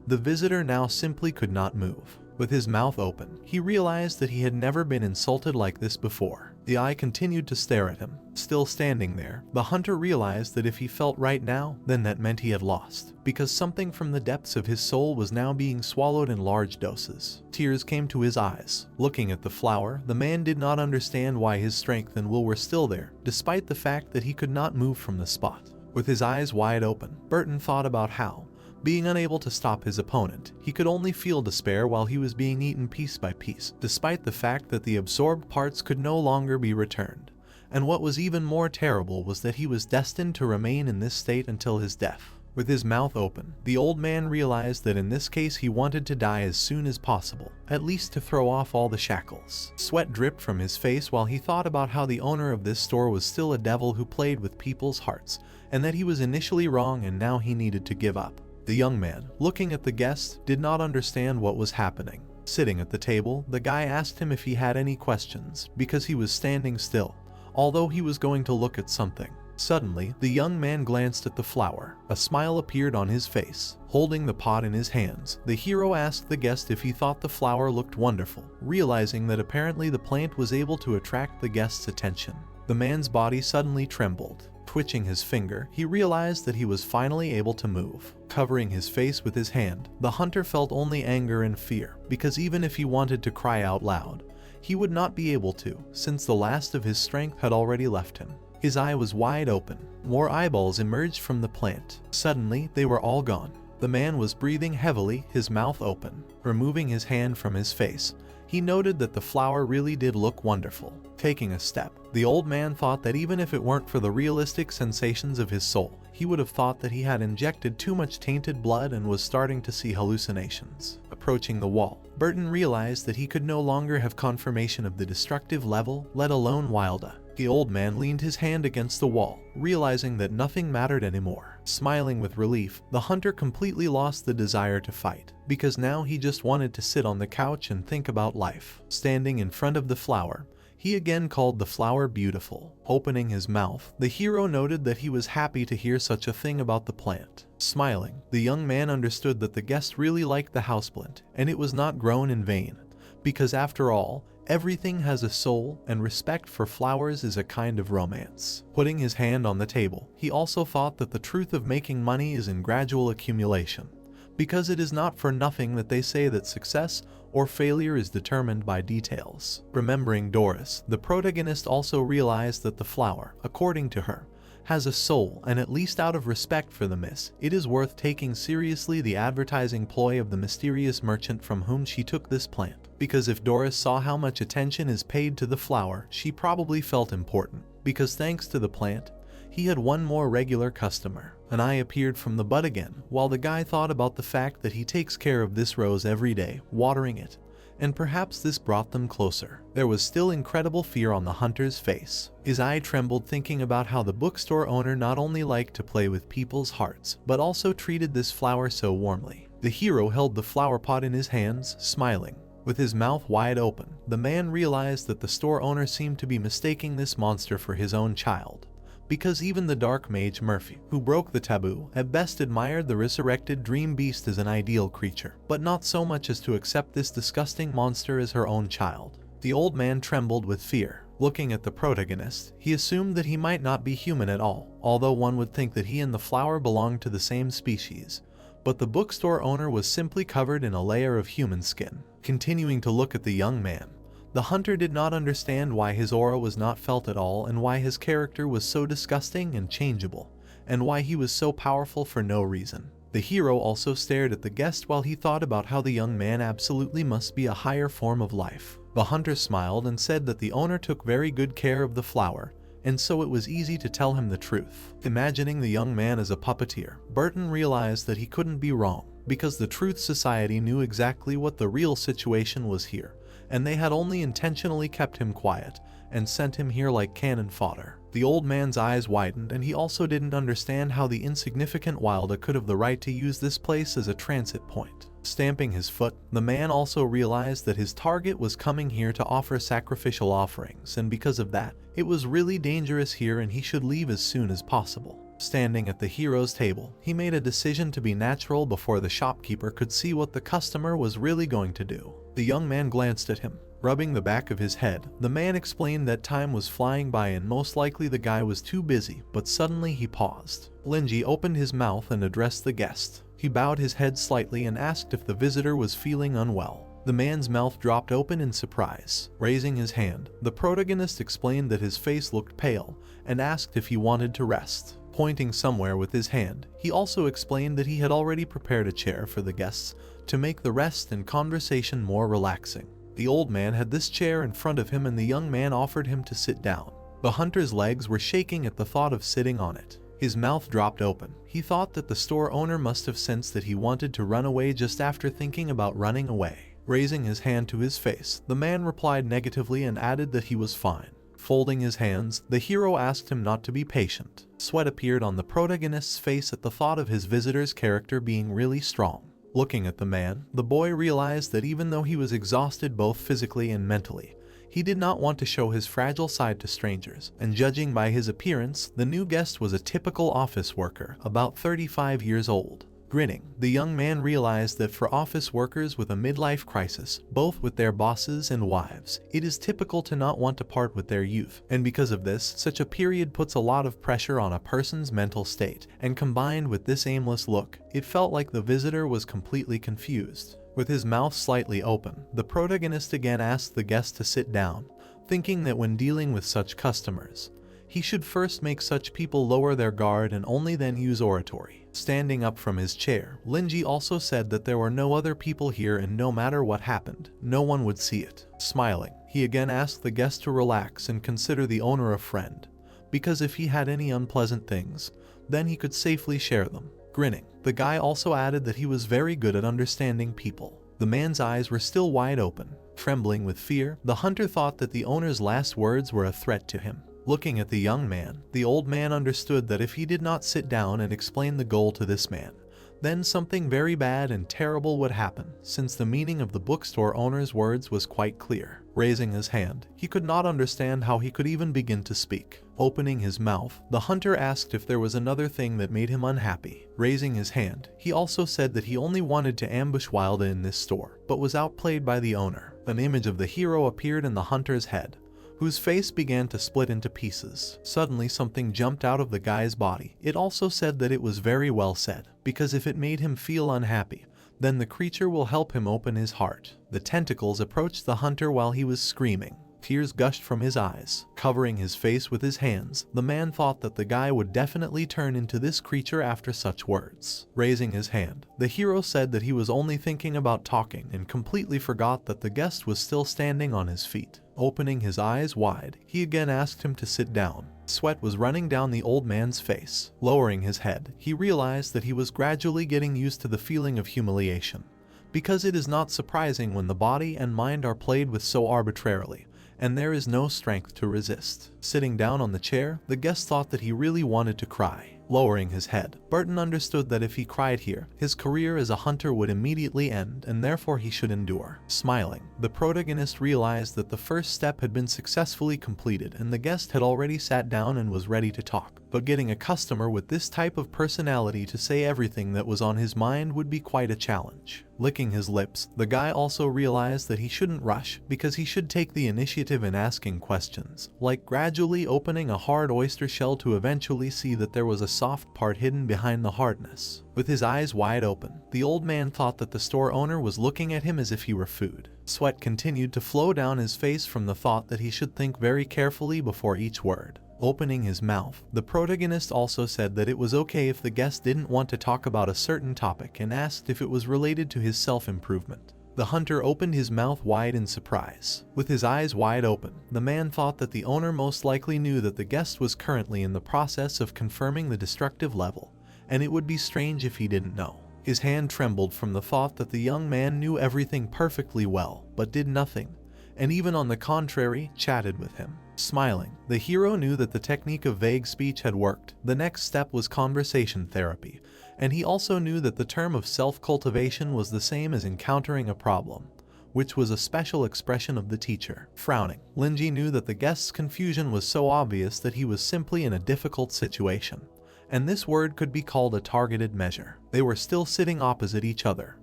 the visitor now simply could not move. With his mouth open, he realized that he had never been insulted like this before. The eye continued to stare at him. Still standing there, the hunter realized that if he felt right now, then that meant he had lost, because something from the depths of his soul was now being swallowed in large doses. Tears came to his eyes. Looking at the flower, the man did not understand why his strength and will were still there, despite the fact that he could not move from the spot. With his eyes wide open, Burton thought about how, being unable to stop his opponent, he could only feel despair while he was being eaten piece by piece, despite the fact that the absorbed parts could no longer be returned. And what was even more terrible was that he was destined to remain in this state until his death. With his mouth open, the old man realized that in this case he wanted to die as soon as possible, at least to throw off all the shackles. Sweat dripped from his face while he thought about how the owner of this store was still a devil who played with people's hearts, and that he was initially wrong and now he needed to give up. The young man, looking at the guests, did not understand what was happening. Sitting at the table, the guy asked him if he had any questions, because he was standing still, although he was going to look at something. Suddenly, the young man glanced at the flower. A smile appeared on his face. Holding the pot in his hands, the hero asked the guest if he thought the flower looked wonderful, realizing that apparently the plant was able to attract the guest's attention. The man's body suddenly trembled. Twitching his finger, he realized that he was finally able to move. Covering his face with his hand, the hunter felt only anger and fear, because even if he wanted to cry out loud, he would not be able to, since the last of his strength had already left him. His eye was wide open. More eyeballs emerged from the plant. Suddenly, they were all gone. The man was breathing heavily, his mouth open. Removing his hand from his face, he noted that the flower really did look wonderful. Taking a step, the old man thought that even if it weren't for the realistic sensations of his soul, he would have thought that he had injected too much tainted blood and was starting to see hallucinations. Approaching the wall, Burton realized that he could no longer have confirmation of the destructive level, let alone wilder. The old man leaned his hand against the wall, realizing that nothing mattered anymore. Smiling with relief, the hunter completely lost the desire to fight, because now he just wanted to sit on the couch and think about life. Standing in front of the flower, he again called the flower beautiful. Opening his mouth, the hero noted that he was happy to hear such a thing about the plant. Smiling, the young man understood that the guest really liked the houseplant, and it was not grown in vain, because after all, everything has a soul, and respect for flowers is a kind of romance. Putting his hand on the table, he also thought that the truth of making money is in gradual accumulation, because it is not for nothing that they say that success or failure is determined by details. Remembering Doris, the protagonist also realized that the flower, according to her, has a soul, and at least out of respect for the miss, it is worth taking seriously the advertising ploy of the mysterious merchant from whom she took this plant. Because if Doris saw how much attention is paid to the flower, she probably felt important, because thanks to the plant, he had one more regular customer. An eye appeared from the bud again, while the guy thought about the fact that he takes care of this rose every day, watering it, and perhaps this brought them closer. There was still incredible fear on the hunter's face. His eye trembled thinking about how the bookstore owner not only liked to play with people's hearts, but also treated this flower so warmly. The hero held the flower pot in his hands, smiling. With his mouth wide open, the man realized that the store owner seemed to be mistaking this monster for his own child. Because even the dark mage Murphy, who broke the taboo, at best admired the resurrected dream beast as an ideal creature, but not so much as to accept this disgusting monster as her own child. The old man trembled with fear. Looking at the protagonist, he assumed that he might not be human at all, although one would think that he and the flower belonged to the same species. But the bookstore owner was simply covered in a layer of human skin. Continuing to look at the young man, the hunter did not understand why his aura was not felt at all, and why his character was so disgusting and changeable, and why he was so powerful for no reason. The hero also stared at the guest while he thought about how the young man absolutely must be a higher form of life. The hunter smiled and said that the owner took very good care of the flower, and so it was easy to tell him the truth. Imagining the young man as a puppeteer, Burton realized that he couldn't be wrong, because the Truth Society knew exactly what the real situation was here, and they had only intentionally kept him quiet and sent him here like cannon fodder. The old man's eyes widened, and he also didn't understand how the insignificant Wilda could have the right to use this place as a transit point. Stamping his foot, the man also realized that his target was coming here to offer sacrificial offerings, and because of that, it was really dangerous here and he should leave as soon as possible. Standing at the hero's table, he made a decision to be natural before the shopkeeper could see what the customer was really going to do. The young man glanced at him. Rubbing the back of his head, the man explained that time was flying by and most likely the guy was too busy, but suddenly he paused. Linji opened his mouth and addressed the guest. He bowed his head slightly and asked if the visitor was feeling unwell. The man's mouth dropped open in surprise. Raising his hand, the protagonist explained that his face looked pale and asked if he wanted to rest. Pointing somewhere with his hand, he also explained that he had already prepared a chair for the guests to make the rest and conversation more relaxing. The old man had this chair in front of him and the young man offered him to sit down. The hunter's legs were shaking at the thought of sitting on it. His mouth dropped open. He thought that the store owner must have sensed that he wanted to run away just after thinking about running away. Raising his hand to his face, the man replied negatively and added that he was fine. Folding his hands, the hero asked him not to be patient. Sweat appeared on the protagonist's face at the thought of his visitor's character being really strong. Looking at the man, the boy realized that even though he was exhausted both physically and mentally, he did not want to show his fragile side to strangers, and judging by his appearance, the new guest was a typical office worker, about 35 years old. Grinning, the young man realized that for office workers with a midlife crisis, both with their bosses and wives, it is typical to not want to part with their youth, and because of this, such a period puts a lot of pressure on a person's mental state, and combined with this aimless look, it felt like the visitor was completely confused. With his mouth slightly open, the protagonist again asked the guest to sit down, thinking that when dealing with such customers, he should first make such people lower their guard and only then use oratory. Standing up from his chair, Linji also said that there were no other people here and no matter what happened, no one would see it. Smiling, he again asked the guest to relax and consider the owner a friend, because if he had any unpleasant things, then he could safely share them. Grinning, the guy also added that he was very good at understanding people. The man's eyes were still wide open. Trembling with fear, the hunter thought that the owner's last words were a threat to him. Looking at the young man, the old man understood that if he did not sit down and explain the goal to this man, then something very bad and terrible would happen, since the meaning of the bookstore owner's words was quite clear. Raising his hand, he could not understand how he could even begin to speak. Opening his mouth, the hunter asked if there was another thing that made him unhappy. Raising his hand, he also said that he only wanted to ambush Wilda in this store, but was outplayed by the owner. An image of the hero appeared in the hunter's head, whose face began to split into pieces. Suddenly something jumped out of the guy's body. It also said that it was very well said, because if it made him feel unhappy, then the creature will help him open his heart. The tentacles approached the hunter while he was screaming. Tears gushed from his eyes. Covering his face with his hands, the man thought that the guy would definitely turn into this creature after such words. Raising his hand, the hero said that he was only thinking about talking and completely forgot that the guest was still standing on his feet. Opening his eyes wide, he again asked him to sit down. Sweat was running down the old man's face. Lowering his head, he realized that he was gradually getting used to the feeling of humiliation, because it is not surprising when the body and mind are played with so arbitrarily, and there is no strength to resist. Sitting down on the chair, the guest thought that he really wanted to cry. Lowering his head, Burton understood that if he cried here, his career as a hunter would immediately end and therefore he should endure. Smiling, the protagonist realized that the first step had been successfully completed and the guest had already sat down and was ready to talk. But getting a customer with this type of personality to say everything that was on his mind would be quite a challenge. Licking his lips, the guy also realized that he shouldn't rush because he should take the initiative in asking questions, like gradually opening a hard oyster shell to eventually see that there was a soft part hidden behind the hardness. With his eyes wide open, the old man thought that the store owner was looking at him as if he were food. Sweat continued to flow down his face from the thought that he should think very carefully before each word. Opening his mouth, the protagonist also said that it was okay if the guest didn't want to talk about a certain topic and asked if it was related to his self-improvement. The hunter opened his mouth wide in surprise. With his eyes wide open, the man thought that the owner most likely knew that the guest was currently in the process of confirming the destructive level, and it would be strange if he didn't know. His hand trembled from the thought that the young man knew everything perfectly well, but did nothing, and even on the contrary, chatted with him. Smiling, the hero knew that the technique of vague speech had worked. The next step was conversation therapy, and he also knew that the term of self-cultivation was the same as encountering a problem, which was a special expression of the teacher. Frowning, Linji knew that the guest's confusion was so obvious that he was simply in a difficult situation, and this word could be called a targeted measure. They were still sitting opposite each other.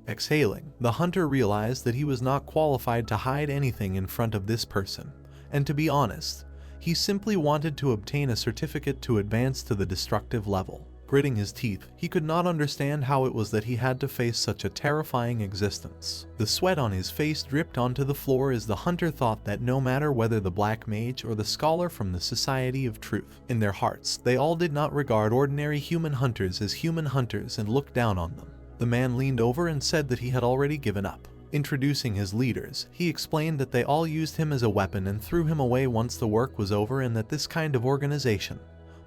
Exhaling, the hunter realized that he was not qualified to hide anything in front of this person. And to be honest, he simply wanted to obtain a certificate to advance to the destructive level. Gritting his teeth, he could not understand how it was that he had to face such a terrifying existence. The sweat on his face dripped onto the floor as the hunter thought that no matter whether the black mage or the scholar from the Society of Truth, in their hearts, they all did not regard ordinary human hunters as human hunters and looked down on them. The man leaned over and said that he had already given up. Introducing his leaders, he explained that they all used him as a weapon and threw him away once the work was over, and that this kind of organization,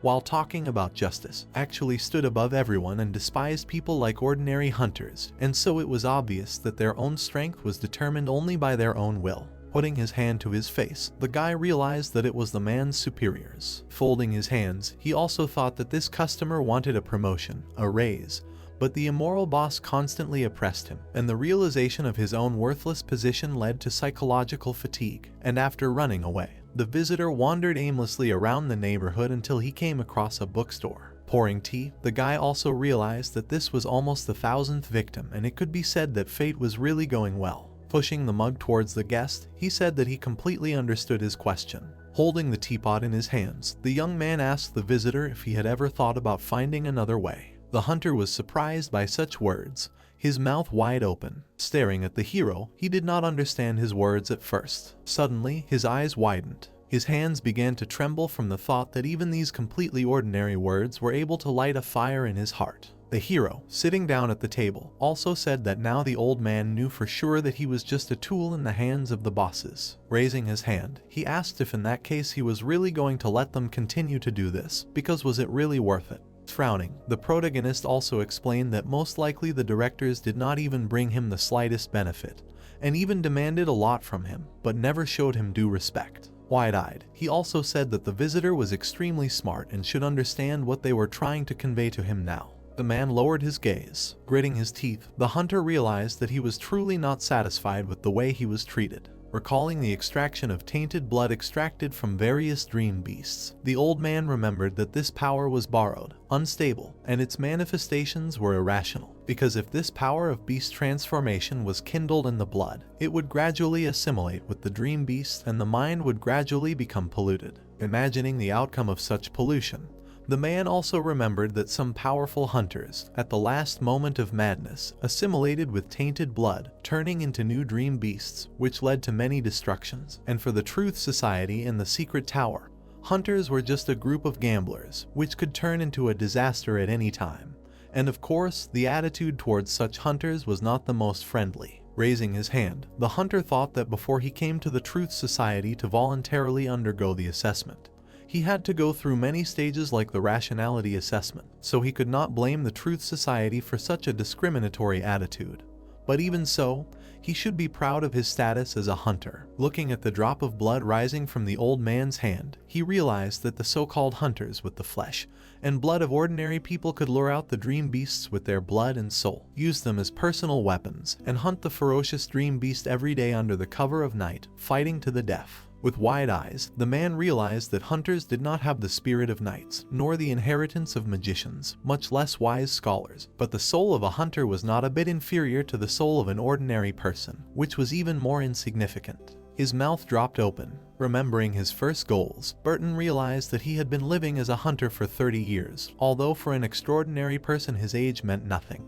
while talking about justice, actually stood above everyone and despised people like ordinary hunters, and so it was obvious that their own strength was determined only by their own will. Putting his hand to his face, the guy realized that it was the man's superiors. Folding his hands, he also thought that this customer wanted a promotion, a raise, but the immoral boss constantly oppressed him, and the realization of his own worthless position led to psychological fatigue. And after running away, the visitor wandered aimlessly around the neighborhood until he came across a bookstore. Pouring tea, the guy also realized that this was almost the 1000th victim, and it could be said that fate was really going well. Pushing the mug towards the guest, he said that he completely understood his question. Holding the teapot in his hands, the young man asked the visitor if he had ever thought about finding another way. The hunter was surprised by such words, his mouth wide open. Staring at the hero, he did not understand his words at first. Suddenly, his eyes widened. His hands began to tremble from the thought that even these completely ordinary words were able to light a fire in his heart. The hero, sitting down at the table, also said that now the old man knew for sure that he was just a tool in the hands of the bosses. Raising his hand, he asked if in that case he was really going to let them continue to do this, because was it really worth it? Frowning, the protagonist also explained that most likely the directors did not even bring him the slightest benefit, and even demanded a lot from him, but never showed him due respect. Wide-eyed, he also said that the visitor was extremely smart and should understand what they were trying to convey to him now. The man lowered his gaze. Gritting his teeth, the hunter realized that he was truly not satisfied with the way he was treated. Recalling the extraction of tainted blood extracted from various dream beasts, the old man remembered that this power was borrowed, unstable, and its manifestations were irrational, because if this power of beast transformation was kindled in the blood, it would gradually assimilate with the dream beast and the mind would gradually become polluted. Imagining the outcome of such pollution, the man also remembered that some powerful hunters, at the last moment of madness, assimilated with tainted blood, turning into new dream beasts, which led to many destructions. And for the Truth Society in the Secret Tower, hunters were just a group of gamblers, which could turn into a disaster at any time. And of course, the attitude towards such hunters was not the most friendly. Raising his hand, the hunter thought that before he came to the Truth Society to voluntarily undergo the assessment, he had to go through many stages like the rationality assessment, so he could not blame the Truth Society for such a discriminatory attitude. But even so, He should be proud of his status as a hunter. Looking at the drop of blood rising from the old man's hand, he realized that the so-called hunters with the flesh and blood of ordinary people could lure out the dream beasts with their blood and soul, use them as personal weapons, and hunt the ferocious dream beast every day under the cover of night, fighting to the death. With wide eyes, the man realized that hunters did not have the spirit of knights, nor the inheritance of magicians, much less wise scholars, but the soul of a hunter was not a bit inferior to the soul of an ordinary person, which was even more insignificant. His mouth dropped open. Remembering his first goals, Burton realized that he had been living as a hunter for 30 years, although for an extraordinary person his age meant nothing.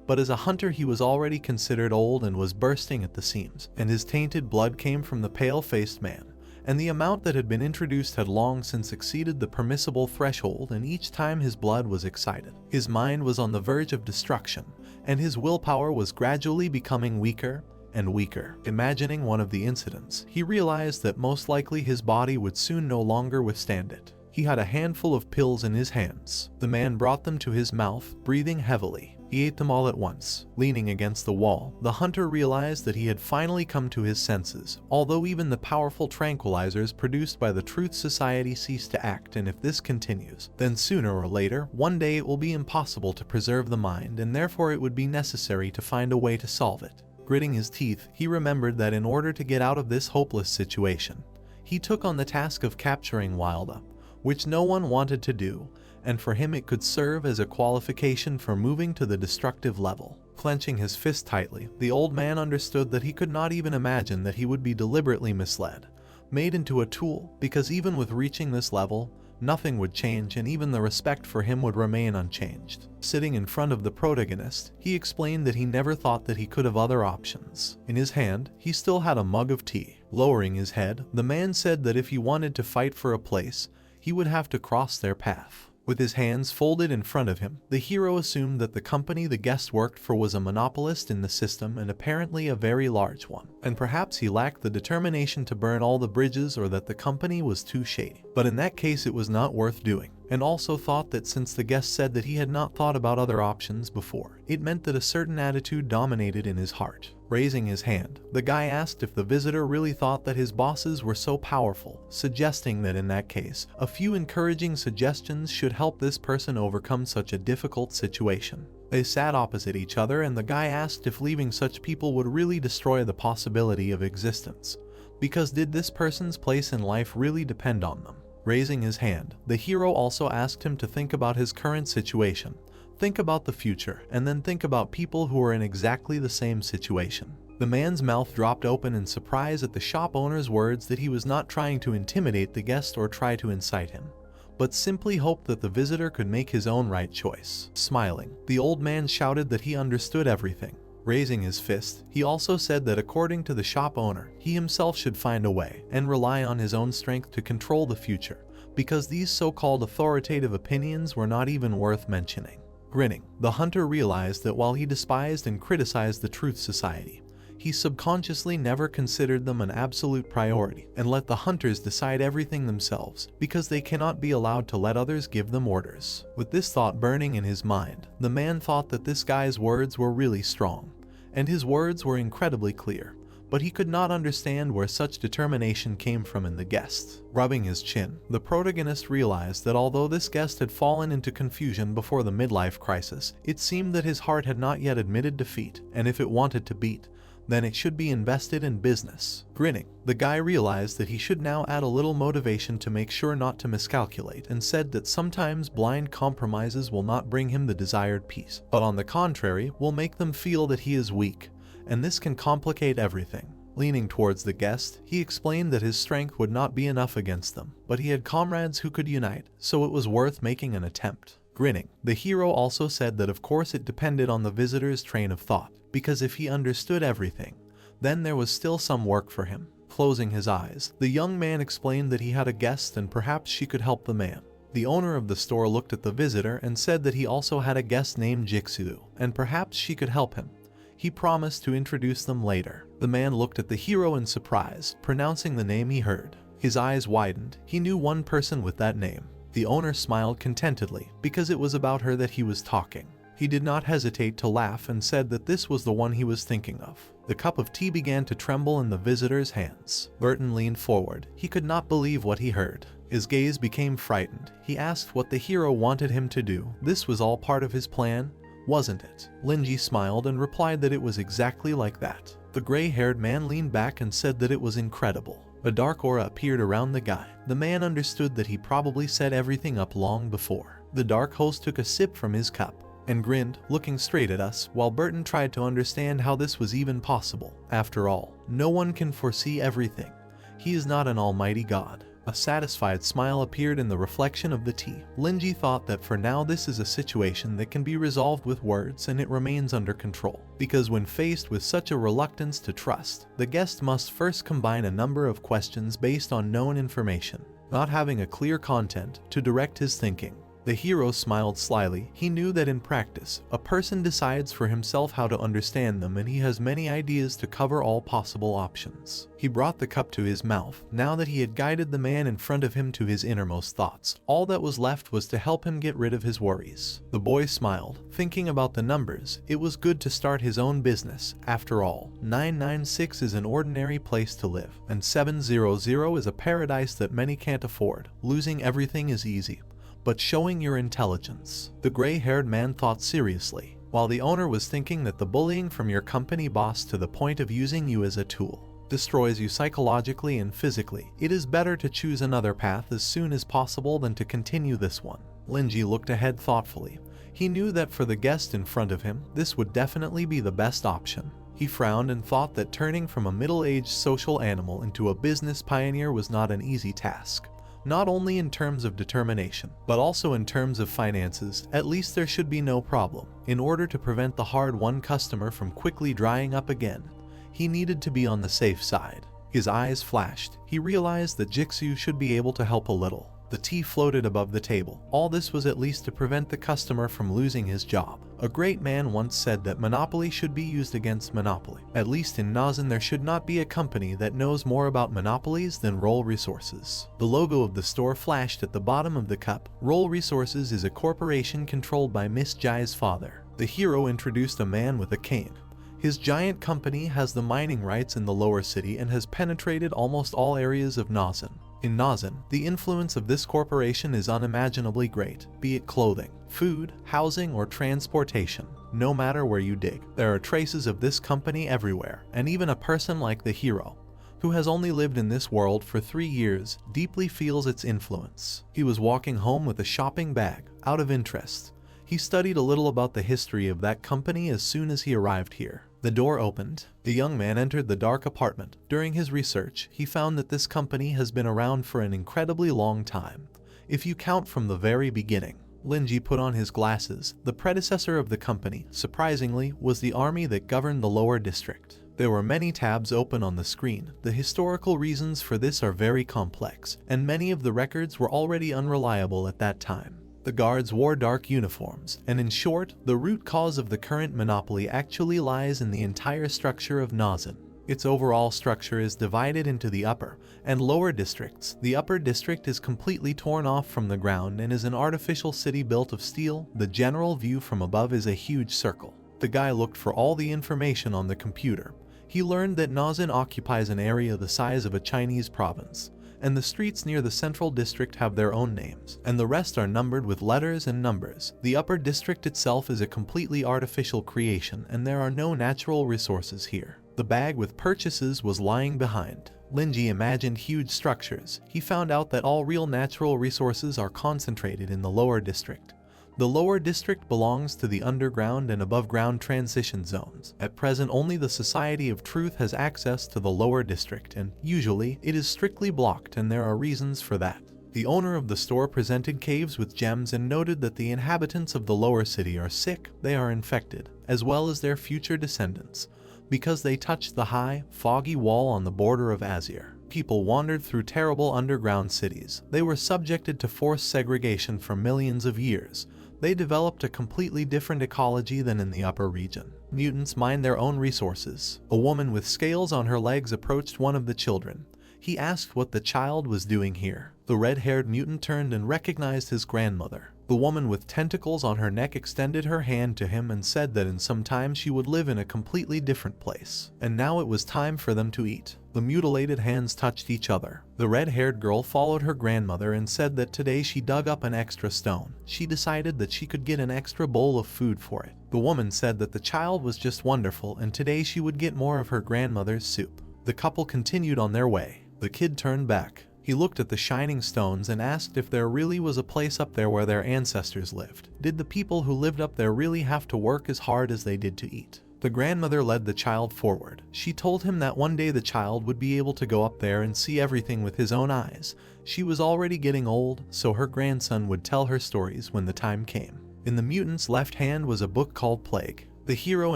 But as a hunter he was already considered old and was bursting at the seams, and his tainted blood came from the pale-faced man, and the amount that had been introduced had long since exceeded the permissible threshold, and each time his blood was excited, his mind was on the verge of destruction, and his willpower was gradually becoming weaker and weaker. Imagining one of the incidents, he realized that most likely his body would soon no longer withstand it. He had a handful of pills in his hands. The man brought them to his mouth, breathing heavily. He ate them all at once. Leaning against the wall, the hunter realized that he had finally come to his senses, although even the powerful tranquilizers produced by the Truth Society cease to act, and if this continues, then sooner or later, one day it will be impossible to preserve the mind, and therefore it would be necessary to find a way to solve it. Gritting his teeth, he remembered that in order to get out of this hopeless situation, he took on the task of capturing Wilda, which no one wanted to do, and for him it could serve as a qualification for moving to the destructive level. Clenching his fist tightly, the old man understood that he could not even imagine that he would be deliberately misled, made into a tool, because even with reaching this level, nothing would change and even the respect for him would remain unchanged. Sitting in front of the protagonist, he explained that he never thought that he could have other options. In his hand, he still had a mug of tea. Lowering his head, the man said that if he wanted to fight for a place, he would have to cross their path. With his hands folded in front of him, the hero assumed that the company the guest worked for was a monopolist in the system and apparently a very large one, and perhaps he lacked the determination to burn all the bridges or that the company was too shady. But in that case it was not worth doing, and also thought that since the guest said that he had not thought about other options before, it meant that a certain attitude dominated in his heart. Raising his hand, the guy asked if the visitor really thought that his bosses were so powerful, suggesting that in that case, a few encouraging suggestions should help this person overcome such a difficult situation. They sat opposite each other and the guy asked if leaving such people would really destroy the possibility of existence, because did this person's place in life really depend on them? Raising his hand, the hero also asked him to think about his current situation, think about the future, and then think about people who are in exactly the same situation. The man's mouth dropped open in surprise at the shop owner's words that he was not trying to intimidate the guest or try to incite him, but simply hoped that the visitor could make his own right choice. Smiling, the old man shouted that he understood everything. Raising his fist, he also said that according to the shop owner, he himself should find a way and rely on his own strength to control the future, because these so-called authoritative opinions were not even worth mentioning. Grinning, the hunter realized that while he despised and criticized the Truth Society, he subconsciously never considered them an absolute priority and let the hunters decide everything themselves because they cannot be allowed to let others give them orders. With this thought burning in his mind, the man thought that this guy's words were really strong, and his words were incredibly clear, but he could not understand where such determination came from in the guest. Rubbing his chin, the protagonist realized that although this guest had fallen into confusion before the midlife crisis, it seemed that his heart had not yet admitted defeat, and if it wanted to beat, then it should be invested in business. Grinning, the guy realized that he should now add a little motivation to make sure not to miscalculate, and said that sometimes blind compromises will not bring him the desired peace, but on the contrary will make them feel that he is weak, and this can complicate everything. Leaning towards the guest, he explained that his strength would not be enough against them, but he had comrades who could unite, so it was worth making an attempt. Grinning, the hero also said that of course it depended on the visitor's train of thought, because if he understood everything, then there was still some work for him. Closing his eyes, the young man explained that he had a guest and perhaps she could help the man. The owner of the store looked at the visitor and said that he also had a guest named Jixu, and perhaps she could help him. He promised to introduce them later. The man looked at the hero in surprise, pronouncing the name he heard. His eyes widened. He knew one person with that name. The owner smiled contentedly, because it was about her that he was talking. He did not hesitate to laugh and said that this was the one he was thinking of. The cup of tea began to tremble in the visitor's hands. Burton leaned forward. He could not believe what he heard. His gaze became frightened. He asked what the hero wanted him to do. This was all part of his plan, wasn't it? Linji smiled and replied that it was exactly like that. The gray-haired man leaned back and said that it was incredible. A dark aura appeared around the guy. The man understood that he probably set everything up long before. The dark host took a sip from his cup and grinned, looking straight at us, while Burton tried to understand how this was even possible. After all, no one can foresee everything. He is not an almighty god. A satisfied smile appeared in the reflection of the tea. Linji thought that for now this is a situation that can be resolved with words and it remains under control. Because when faced with such a reluctance to trust, the guest must first combine a number of questions based on known information, not having a clear content to direct his thinking. The hero smiled slyly. He knew that in practice, a person decides for himself how to understand them, and he has many ideas to cover all possible options. He brought the cup to his mouth. Now that he had guided the man in front of him to his innermost thoughts, all that was left was to help him get rid of his worries. The boy smiled, thinking about the numbers. It was good to start his own business. After all, 996 is an ordinary place to live, and 700 is a paradise that many can't afford. Losing everything is easy, but showing your intelligence. The gray-haired man thought seriously, while the owner was thinking that the bullying from your company boss to the point of using you as a tool destroys you psychologically and physically. It is better to choose another path as soon as possible than to continue this one. Linji looked ahead thoughtfully. He knew that for the guest in front of him, this would definitely be the best option. He frowned and thought that turning from a middle-aged social animal into a business pioneer was not an easy task. Not only in terms of determination, but also in terms of finances. At least there should be no problem. In order to prevent the hard-won customer from quickly drying up again, he needed to be on the safe side. His eyes flashed. He realized that Jixu should be able to help a little. The tea floated above the table. All this was at least to prevent the customer from losing his job. A great man once said that monopoly should be used against monopoly. At least in Nazen there should not be a company that knows more about monopolies than Roll Resources. The logo of the store flashed at the bottom of the cup. Roll Resources is a corporation controlled by Miss Jai's father. The hero introduced a man with a cane. His giant company has the mining rights in the lower city and has penetrated almost all areas of Nazen. In Nazen, the influence of this corporation is unimaginably great, be it clothing, food, housing, or transportation. No matter where you dig, there are traces of this company everywhere, and even a person like the hero, who has only lived in this world for 3 years, deeply feels its influence. He was walking home with a shopping bag, out of interest. He studied a little about the history of that company as soon as he arrived here. The door opened. The young man entered the dark apartment. During his research, he found that this company has been around for an incredibly long time, if you count from the very beginning. Linji put on his glasses. The predecessor of the company, surprisingly, was the army that governed the lower district. There were many tabs open on the screen. The historical reasons for this are very complex, and many of the records were already unreliable at that time. The guards wore dark uniforms, and in short, the root cause of the current monopoly actually lies in the entire structure of Nazen. Its overall structure is divided into the upper and lower districts. The upper district is completely torn off from the ground and is an artificial city built of steel. The general view from above is a huge circle. The guy looked for all the information on the computer. He learned that Nazen occupies an area the size of a Chinese province, and the streets near the central district have their own names, and the rest are numbered with letters and numbers. The upper district itself is a completely artificial creation, and there are no natural resources here. The bag with purchases was lying behind. Linji imagined huge structures. He found out that all real natural resources are concentrated in the lower district. The lower district belongs to the underground and above-ground transition zones. At present, only the Society of Truth has access to the lower district, and usually it is strictly blocked, and there are reasons for that. The owner of the store presented caves with gems and noted that the inhabitants of the lower city are sick, they are infected, as well as their future descendants, because they touched the high, foggy wall on the border of Azir. People wandered through terrible underground cities. They were subjected to forced segregation for millions of years. They developed a completely different ecology than in the upper region. Mutants mined their own resources. A woman with scales on her legs approached one of the children. He asked what the child was doing here. The red-haired mutant turned and recognized his grandmother. The woman with tentacles on her neck extended her hand to him and said that in some time she would live in a completely different place, and now it was time for them to eat. The mutilated hands touched each other. The red-haired girl followed her grandmother and said that today she dug up an extra stone. She decided that she could get an extra bowl of food for it. The woman said that the child was just wonderful and today she would get more of her grandmother's soup. The couple continued on their way. The kid turned back. He looked at the shining stones and asked if there really was a place up there where their ancestors lived. Did the people who lived up there really have to work as hard as they did to eat? The grandmother led the child forward. She told him that one day the child would be able to go up there and see everything with his own eyes. She was already getting old, so her grandson would tell her stories when the time came. In the mutant's left hand was a book called Plague. The hero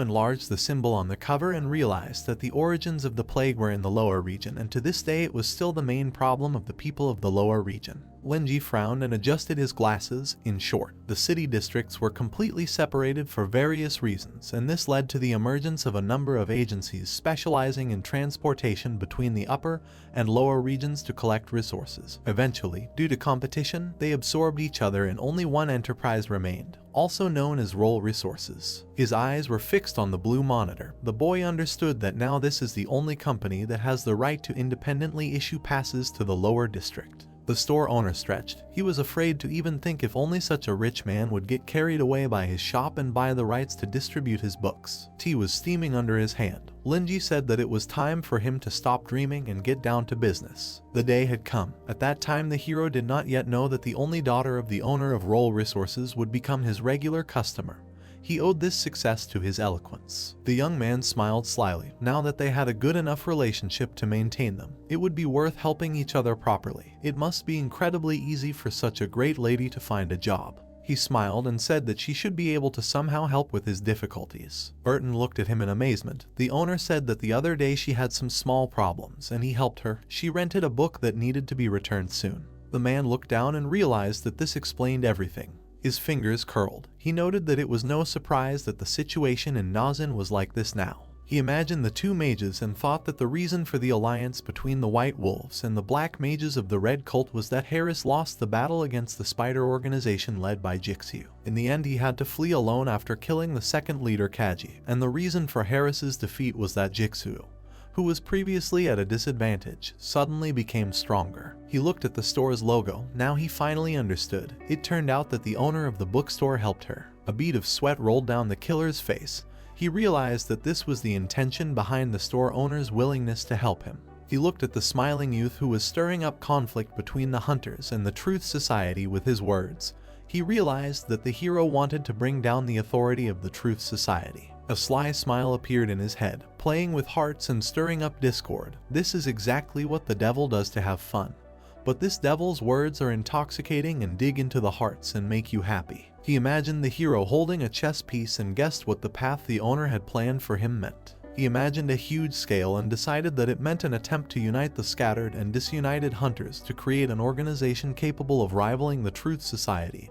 enlarged the symbol on the cover and realized that the origins of the plague were in the lower region, and to this day it was still the main problem of the people of the lower region. Lenji frowned and adjusted his glasses. In short, the city districts were completely separated for various reasons, and this led to the emergence of a number of agencies specializing in transportation between the upper and lower regions to collect resources. Eventually, due to competition, they absorbed each other and only one enterprise remained, also known as Roll Resources. His eyes were fixed on the blue monitor. The boy understood that now this is the only company that has the right to independently issue passes to the lower district. The store owner stretched. He was afraid to even think if only such a rich man would get carried away by his shop and buy the rights to distribute his books. Tea was steaming under his hand. Lenji said that it was time for him to stop dreaming and get down to business. The day had come. At that time the hero did not yet know that the only daughter of the owner of Roll Resources would become his regular customer. He owed this success to his eloquence. The young man smiled slyly. Now that they had a good enough relationship to maintain them, it would be worth helping each other properly. It must be incredibly easy for such a great lady to find a job. He smiled and said that she should be able to somehow help with his difficulties. Burton looked at him in amazement. The owner said that the other day she had some small problems and he helped her. She rented a book that needed to be returned soon. The man looked down and realized that this explained everything. His fingers curled. He noted that it was no surprise that the situation in Nazin was like this now. He imagined the two mages and thought that the reason for the alliance between the White Wolves and the Black Mages of the Red Cult was that Harris lost the battle against the Spider organization led by Jixu. In the end he had to flee alone after killing the second leader Kaji, and the reason for Harris's defeat was that Jixu, who was previously at a disadvantage, suddenly became stronger. He looked at the store's logo. Now he finally understood. It turned out that the owner of the bookstore helped her. A bead of sweat rolled down the killer's face. He realized that this was the intention behind the store owner's willingness to help him. He looked at the smiling youth who was stirring up conflict between the hunters and the Truth Society with his words. He realized that the hero wanted to bring down the authority of the Truth Society. A sly smile appeared in his head, playing with hearts and stirring up discord. This is exactly what the devil does to have fun. But this devil's words are intoxicating and dig into the hearts and make you happy. He imagined the hero holding a chess piece and guessed what the path the owner had planned for him meant. He imagined a huge scale and decided that it meant an attempt to unite the scattered and disunited hunters to create an organization capable of rivaling the Truth Society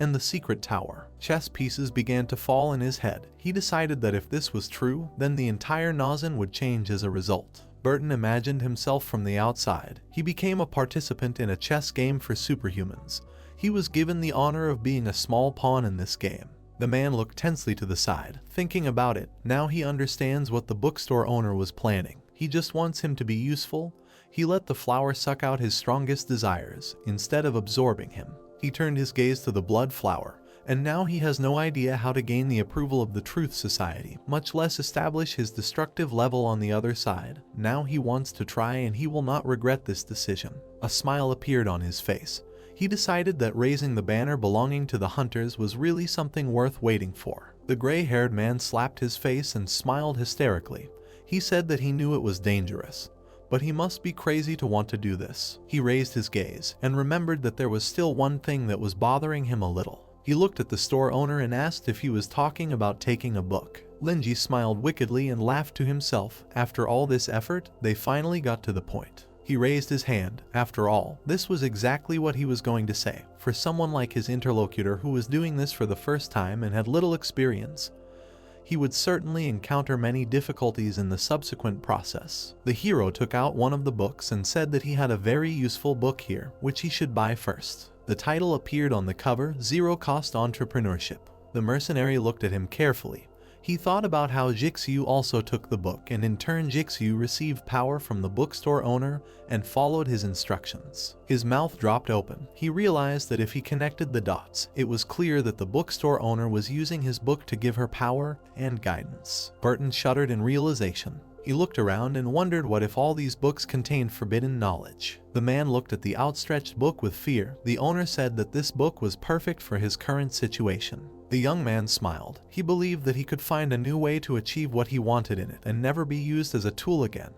and the Secret Tower. Chess pieces began to fall in his head. He decided that if this was true, then the entire Nazin would change as a result. Burton imagined himself from the outside. He became a participant in a chess game for superhumans. He was given the honor of being a small pawn in this game. The man looked tensely to the side, thinking about it. Now he understands what the bookstore owner was planning. He just wants him to be useful. He let the flower suck out his strongest desires, instead of absorbing him. He turned his gaze to the blood flower, and now he has no idea how to gain the approval of the Truth Society, much less establish his destructive level on the other side. Now he wants to try and he will not regret this decision. A smile appeared on his face. He decided that raising the banner belonging to the hunters was really something worth waiting for. The gray-haired man slapped his face and smiled hysterically. He said that he knew it was dangerous, but he must be crazy to want to do this. He raised his gaze and remembered that there was still one thing that was bothering him a little. He looked at the store owner and asked if he was talking about taking a book. Lenji smiled wickedly and laughed to himself. After all this effort, they finally got to the point. He raised his hand. After all, this was exactly what he was going to say. For someone like his interlocutor who was doing this for the first time and had little experience, he would certainly encounter many difficulties in the subsequent process. The hero took out one of the books and said that he had a very useful book here, which he should buy first. The title appeared on the cover, Zero Cost Entrepreneurship. The mercenary looked at him carefully. He thought about how Jixu also took the book, and in turn Jixu received power from the bookstore owner and followed his instructions. His mouth dropped open. He realized that if he connected the dots, it was clear that the bookstore owner was using his book to give her power and guidance. Burton shuddered in realization. He looked around and wondered what if all these books contained forbidden knowledge. The man looked at the outstretched book with fear. The owner said that this book was perfect for his current situation. The young man smiled. He believed that he could find a new way to achieve what he wanted in it and never be used as a tool again.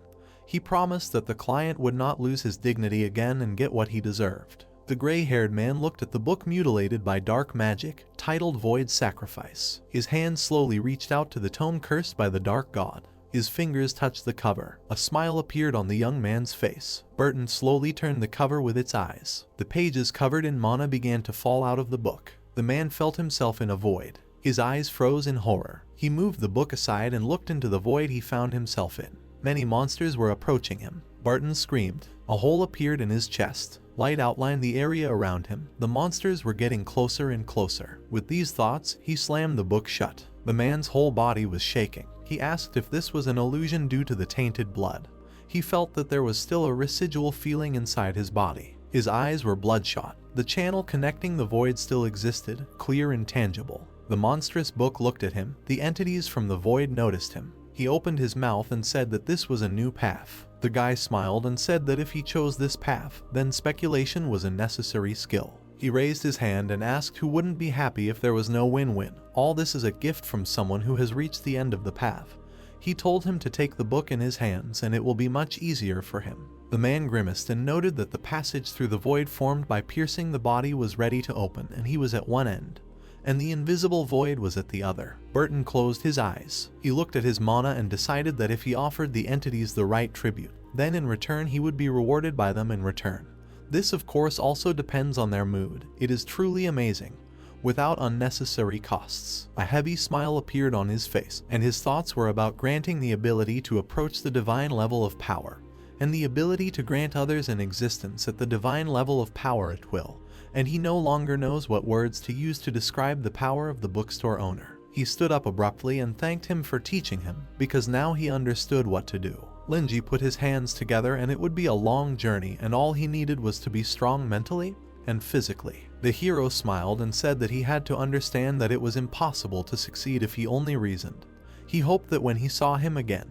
He promised that the client would not lose his dignity again and get what he deserved. The gray-haired man looked at the book mutilated by dark magic, titled Void Sacrifice. His hand slowly reached out to the tome cursed by the dark god. His fingers touched the cover. A smile appeared on the young man's face. Burton slowly turned the cover with its eyes. The pages covered in mana began to fall out of the book. The man felt himself in a void. His eyes froze in horror. He moved the book aside and looked into the void he found himself in. Many monsters were approaching him. Burton screamed. A hole appeared in his chest. Light outlined the area around him. The monsters were getting closer and closer. With these thoughts, he slammed the book shut. The man's whole body was shaking. He asked if this was an illusion due to the tainted blood. He felt that there was still a residual feeling inside his body. His eyes were bloodshot. The channel connecting the void still existed, clear and tangible. The monstrous book looked at him. The entities from the void noticed him. He opened his mouth and said that this was a new path. The guy smiled and said that if he chose this path, then speculation was a necessary skill. He raised his hand and asked who wouldn't be happy if there was no win-win. All this is a gift from someone who has reached the end of the path. He told him to take the book in his hands and it will be much easier for him. The man grimaced and noted that the passage through the void formed by piercing the body was ready to open, and he was at one end, and the invisible void was at the other. Burton closed his eyes. He looked at his mana and decided that if he offered the entities the right tribute, then in return he would be rewarded by them in return. This of course also depends on their mood. It is truly amazing, without unnecessary costs. A heavy smile appeared on his face, and his thoughts were about granting the ability to approach the divine level of power, and the ability to grant others an existence at the divine level of power at will, and he no longer knows what words to use to describe the power of the bookstore owner. He stood up abruptly and thanked him for teaching him, because now he understood what to do. Linji put his hands together, and it would be a long journey, and all he needed was to be strong mentally and physically. The hero smiled and said that he had to understand that it was impossible to succeed if he only reasoned. He hoped that when he saw him again,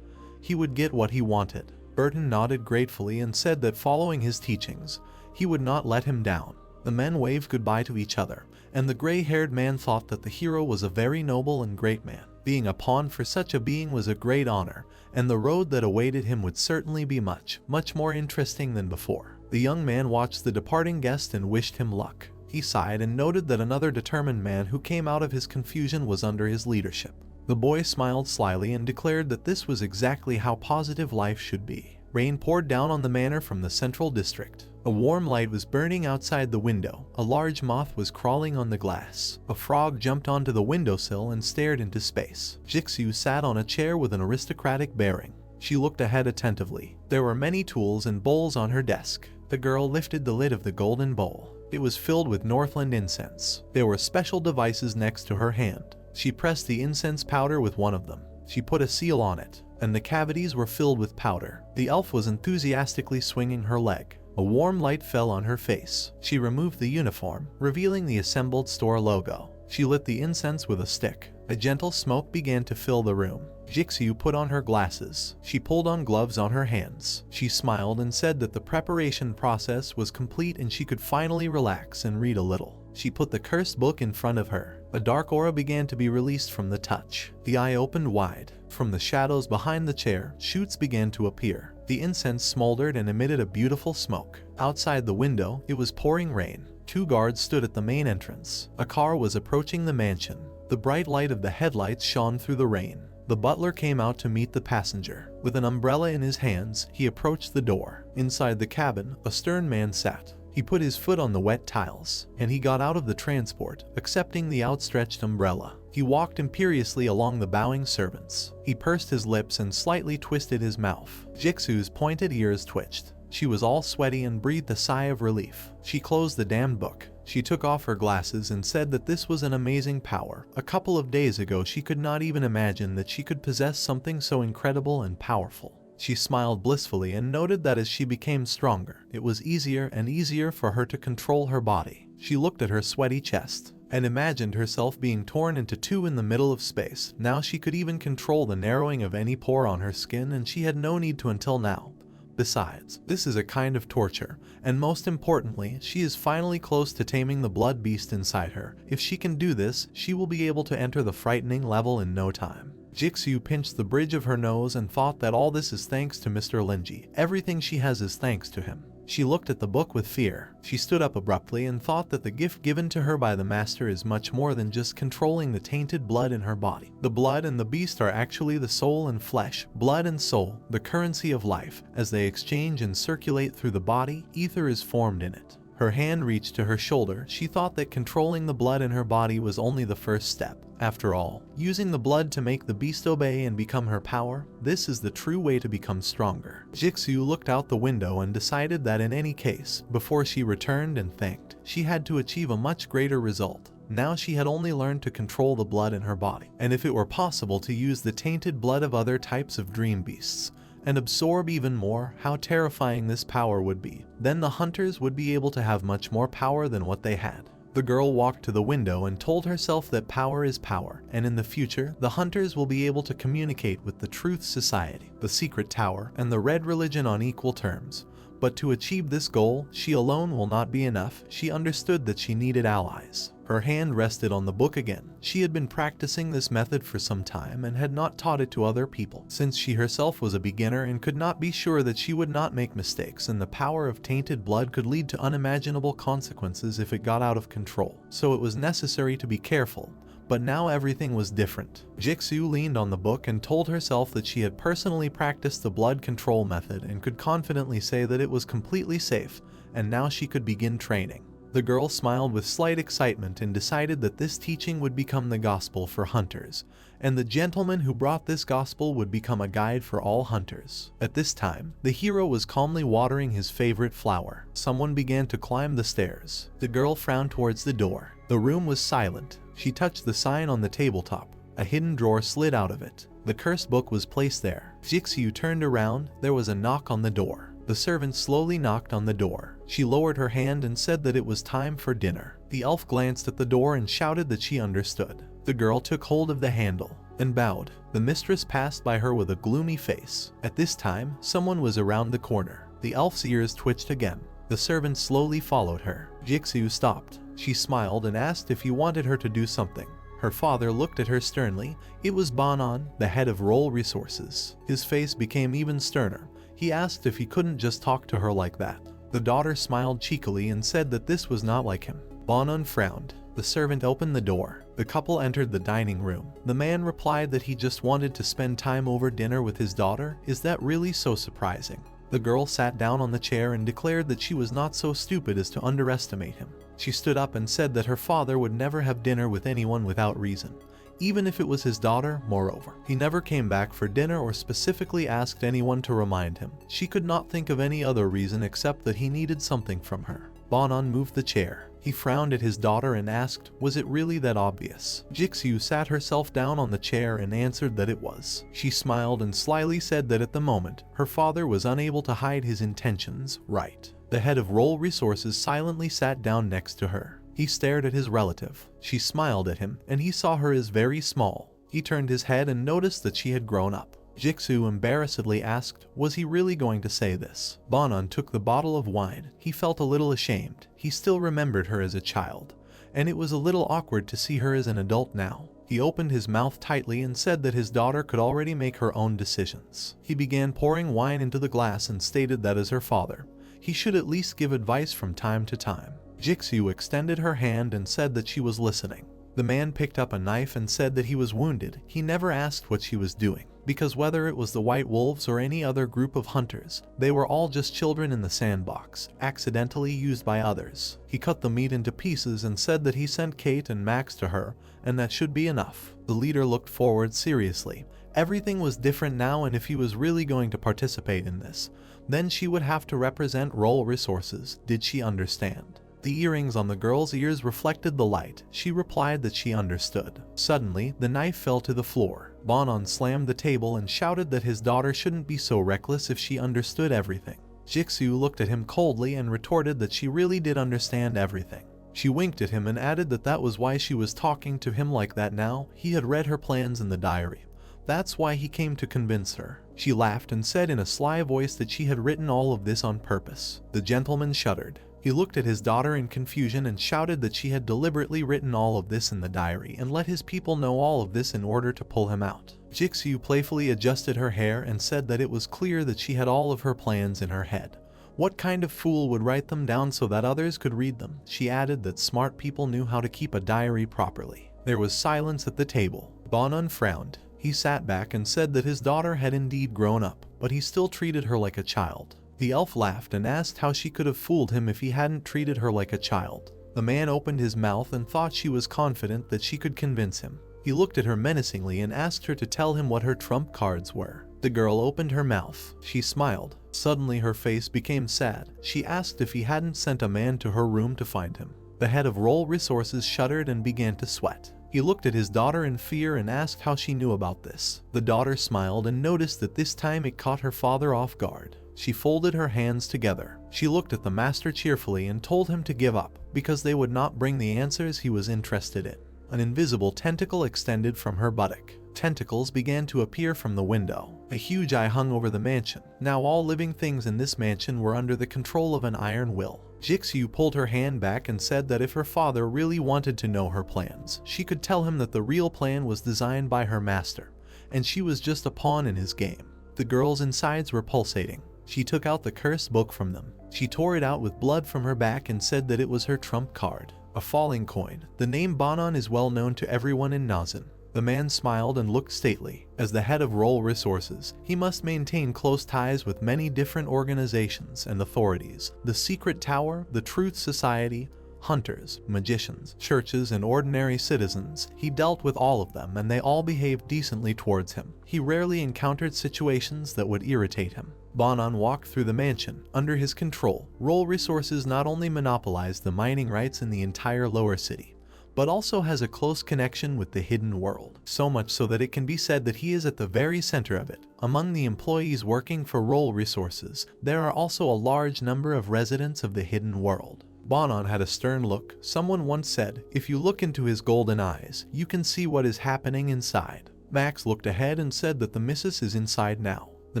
he would get what he wanted. Burton nodded gratefully and said that following his teachings, he would not let him down. The men waved goodbye to each other, and the gray-haired man thought that the hero was a very noble and great man. Being a pawn for such a being was a great honor, and the road that awaited him would certainly be much more interesting than before. The young man watched the departing guest and wished him luck. He sighed and noted that another determined man who came out of his confusion was under his leadership. The boy smiled slyly and declared that this was exactly how positive life should be. Rain poured down on the manor from the central district. A warm light was burning outside the window. A large moth was crawling on the glass. A frog jumped onto the windowsill and stared into space. Jixu sat on a chair with an aristocratic bearing. She looked ahead attentively. There were many tools and bowls on her desk. The girl lifted the lid of the golden bowl. It was filled with Northland incense. There were special devices next to her hand. She pressed the incense powder with one of them. She put a seal on it, and the cavities were filled with powder. The elf was enthusiastically swinging her leg. A warm light fell on her face. She removed the uniform, revealing the assembled store logo. She lit the incense with a stick. A gentle smoke began to fill the room. Jixu put on her glasses. She pulled on gloves on her hands. She smiled and said that the preparation process was complete and she could finally relax and read a little. She put the cursed book in front of her. A dark aura began to be released from the touch. The eye opened wide. From the shadows behind the chair, shoots began to appear. The incense smoldered and emitted a beautiful smoke. Outside the window, it was pouring rain. 2 guards stood at the main entrance. A car was approaching the mansion. The bright light of the headlights shone through the rain. The butler came out to meet the passenger. With an umbrella in his hands, he approached the door. Inside the cabin, a stern man sat. He put his foot on the wet tiles, and he got out of the transport, accepting the outstretched umbrella. He walked imperiously along the bowing servants. He pursed his lips and slightly twisted his mouth. Jixu's pointed ears twitched. She was all sweaty and breathed a sigh of relief. She closed the damned book. She took off her glasses and said that this was an amazing power. A couple of days ago she could not even imagine that she could possess something so incredible and powerful. She smiled blissfully and noted that as she became stronger, it was easier and easier for her to control her body. She looked at her sweaty chest and imagined herself being torn into two in the middle of space. Now she could even control the narrowing of any pore on her skin, and she had no need to until now. Besides, this is a kind of torture, and most importantly, she is finally close to taming the blood beast inside her. If she can do this, she will be able to enter the frightening level in no time. Jixu pinched the bridge of her nose and thought that all this is thanks to Mr. Linji. Everything she has is thanks to him. She looked at the book with fear. She stood up abruptly and thought that the gift given to her by the master is much more than just controlling the tainted blood in her body. The blood and the beast are actually the soul and flesh. Blood and soul, the currency of life. As they exchange and circulate through the body, ether is formed in it. Her hand reached to her shoulder. She thought that controlling the blood in her body was only the first step. After all, using the blood to make the beast obey and become her power, this is the true way to become stronger. Jixu looked out the window and decided that in any case, before she returned and thanked, she had to achieve a much greater result. Now she had only learned to control the blood in her body, and if it were possible to use the tainted blood of other types of dream beasts, and absorb even more, how terrifying this power would be. Then the hunters would be able to have much more power than what they had. The girl walked to the window and told herself that power is power, and in the future, the hunters will be able to communicate with the Truth Society, the Secret Tower, and the Red Religion on equal terms. But to achieve this goal, she alone will not be enough. She understood that she needed allies. Her hand rested on the book again. She had been practicing this method for some time and had not taught it to other people, since she herself was a beginner and could not be sure that she would not make mistakes, and the power of tainted blood could lead to unimaginable consequences if it got out of control. So it was necessary to be careful. But now everything was different. Jixu leaned on the book and told herself that she had personally practiced the blood control method and could confidently say that it was completely safe, and now she could begin training. The girl smiled with slight excitement and decided that this teaching would become the gospel for hunters, and the gentleman who brought this gospel would become a guide for all hunters. At this time, the hero was calmly watering his favorite flower. Someone began to climb the stairs. The girl frowned towards the door. The room was silent. She touched the sign on the tabletop. A hidden drawer slid out of it. The cursed book was placed there. Jixu turned around. There was a knock on the door. The servant slowly knocked on the door. She lowered her hand and said that it was time for dinner. The elf glanced at the door and shouted that she understood. The girl took hold of the handle and bowed. The mistress passed by her with a gloomy face. At this time, someone was around the corner. The elf's ears twitched again. The servant slowly followed her. Jixu stopped. She smiled and asked if he wanted her to do something. Her father looked at her sternly. It was Banan, the head of Roll Resources. His face became even sterner. He asked if he couldn't just talk to her like that. The daughter smiled cheekily and said that this was not like him. Banan frowned. The servant opened the door. The couple entered the dining room. The man replied that he just wanted to spend time over dinner with his daughter. Is that really so surprising? The girl sat down on the chair and declared that she was not so stupid as to underestimate him. She stood up and said that her father would never have dinner with anyone without reason, even if it was his daughter. Moreover, he never came back for dinner or specifically asked anyone to remind him. She could not think of any other reason except that he needed something from her. Banan moved the chair. He frowned at his daughter and asked, was it really that obvious? Jixu sat herself down on the chair and answered that it was. She smiled and slyly said that at the moment, her father was unable to hide his intentions. Right. The head of Roll Resources silently sat down next to her. He stared at his relative. She smiled at him, and he saw her as very small. He turned his head and noticed that she had grown up. Jixu embarrassedly asked, was he really going to say this? Banan took the bottle of wine. He felt a little ashamed. He still remembered her as a child, and it was a little awkward to see her as an adult now. He opened his mouth tightly and said that his daughter could already make her own decisions. He began pouring wine into the glass and stated that as her father, he should at least give advice from time to time. Jixu extended her hand and said that she was listening. The man picked up a knife and said that he was wounded. He never asked what she was doing, because whether it was the White Wolves or any other group of hunters, they were all just children in the sandbox, accidentally used by others. He cut the meat into pieces and said that he sent Kate and Max to her, and that should be enough. The leader looked forward seriously. Everything was different now, and if he was really going to participate in this, then she would have to represent role resources. Did she understand? The earrings on the girl's ears reflected the light. She replied that she understood. Suddenly, the knife fell to the floor. Bonon slammed the table and shouted that his daughter shouldn't be so reckless if she understood everything. Jixu looked at him coldly and retorted that she really did understand everything. She winked at him and added that that was why she was talking to him like that now. He had read her plans in the diary. That's why he came to convince her. She laughed and said in a sly voice that she had written all of this on purpose. The gentleman shuddered. He looked at his daughter in confusion and shouted that she had deliberately written all of this in the diary and let his people know all of this in order to pull him out. Jixu playfully adjusted her hair and said that it was clear that she had all of her plans in her head. What kind of fool would write them down so that others could read them? She added that smart people knew how to keep a diary properly. There was silence at the table. Bonon frowned. He sat back and said that his daughter had indeed grown up, but he still treated her like a child. The elf laughed and asked how she could have fooled him if he hadn't treated her like a child. The man opened his mouth and thought she was confident that she could convince him. He looked at her menacingly and asked her to tell him what her trump cards were. The girl opened her mouth. She smiled. Suddenly her face became sad. She asked if he hadn't sent a man to her room to find him. The head of Role Resources shuddered and began to sweat. He looked at his daughter in fear and asked how she knew about this. The daughter smiled and noticed that this time it caught her father off guard. She folded her hands together. She looked at the master cheerfully and told him to give up, because they would not bring the answers he was interested in. An invisible tentacle extended from her buttock. Tentacles began to appear from the window. A huge eye hung over the mansion. Now all living things in this mansion were under the control of an iron will. Jixu pulled her hand back and said that if her father really wanted to know her plans, she could tell him that the real plan was designed by her master, and she was just a pawn in his game. The girl's insides were pulsating. She took out the cursed book from them. She tore it out with blood from her back and said that it was her trump card. A falling coin. The name Bonon is well known to everyone in Nazan. The man smiled and looked stately. As the head of Role Resources, he must maintain close ties with many different organizations and authorities. The Secret Tower, the Truth Society, hunters, magicians, churches, and ordinary citizens. He dealt with all of them and they all behaved decently towards him. He rarely encountered situations that would irritate him. Bonon walked through the mansion. Under his control, Role Resources not only monopolized the mining rights in the entire lower city, but also has a close connection with the hidden world, so much so that it can be said that he is at the very center of it. Among the employees working for Role Resources, there are also a large number of residents of the hidden world. Bonon had a stern look. Someone once said, if you look into his golden eyes, you can see what is happening inside. Max looked ahead and said that the missus is inside now. The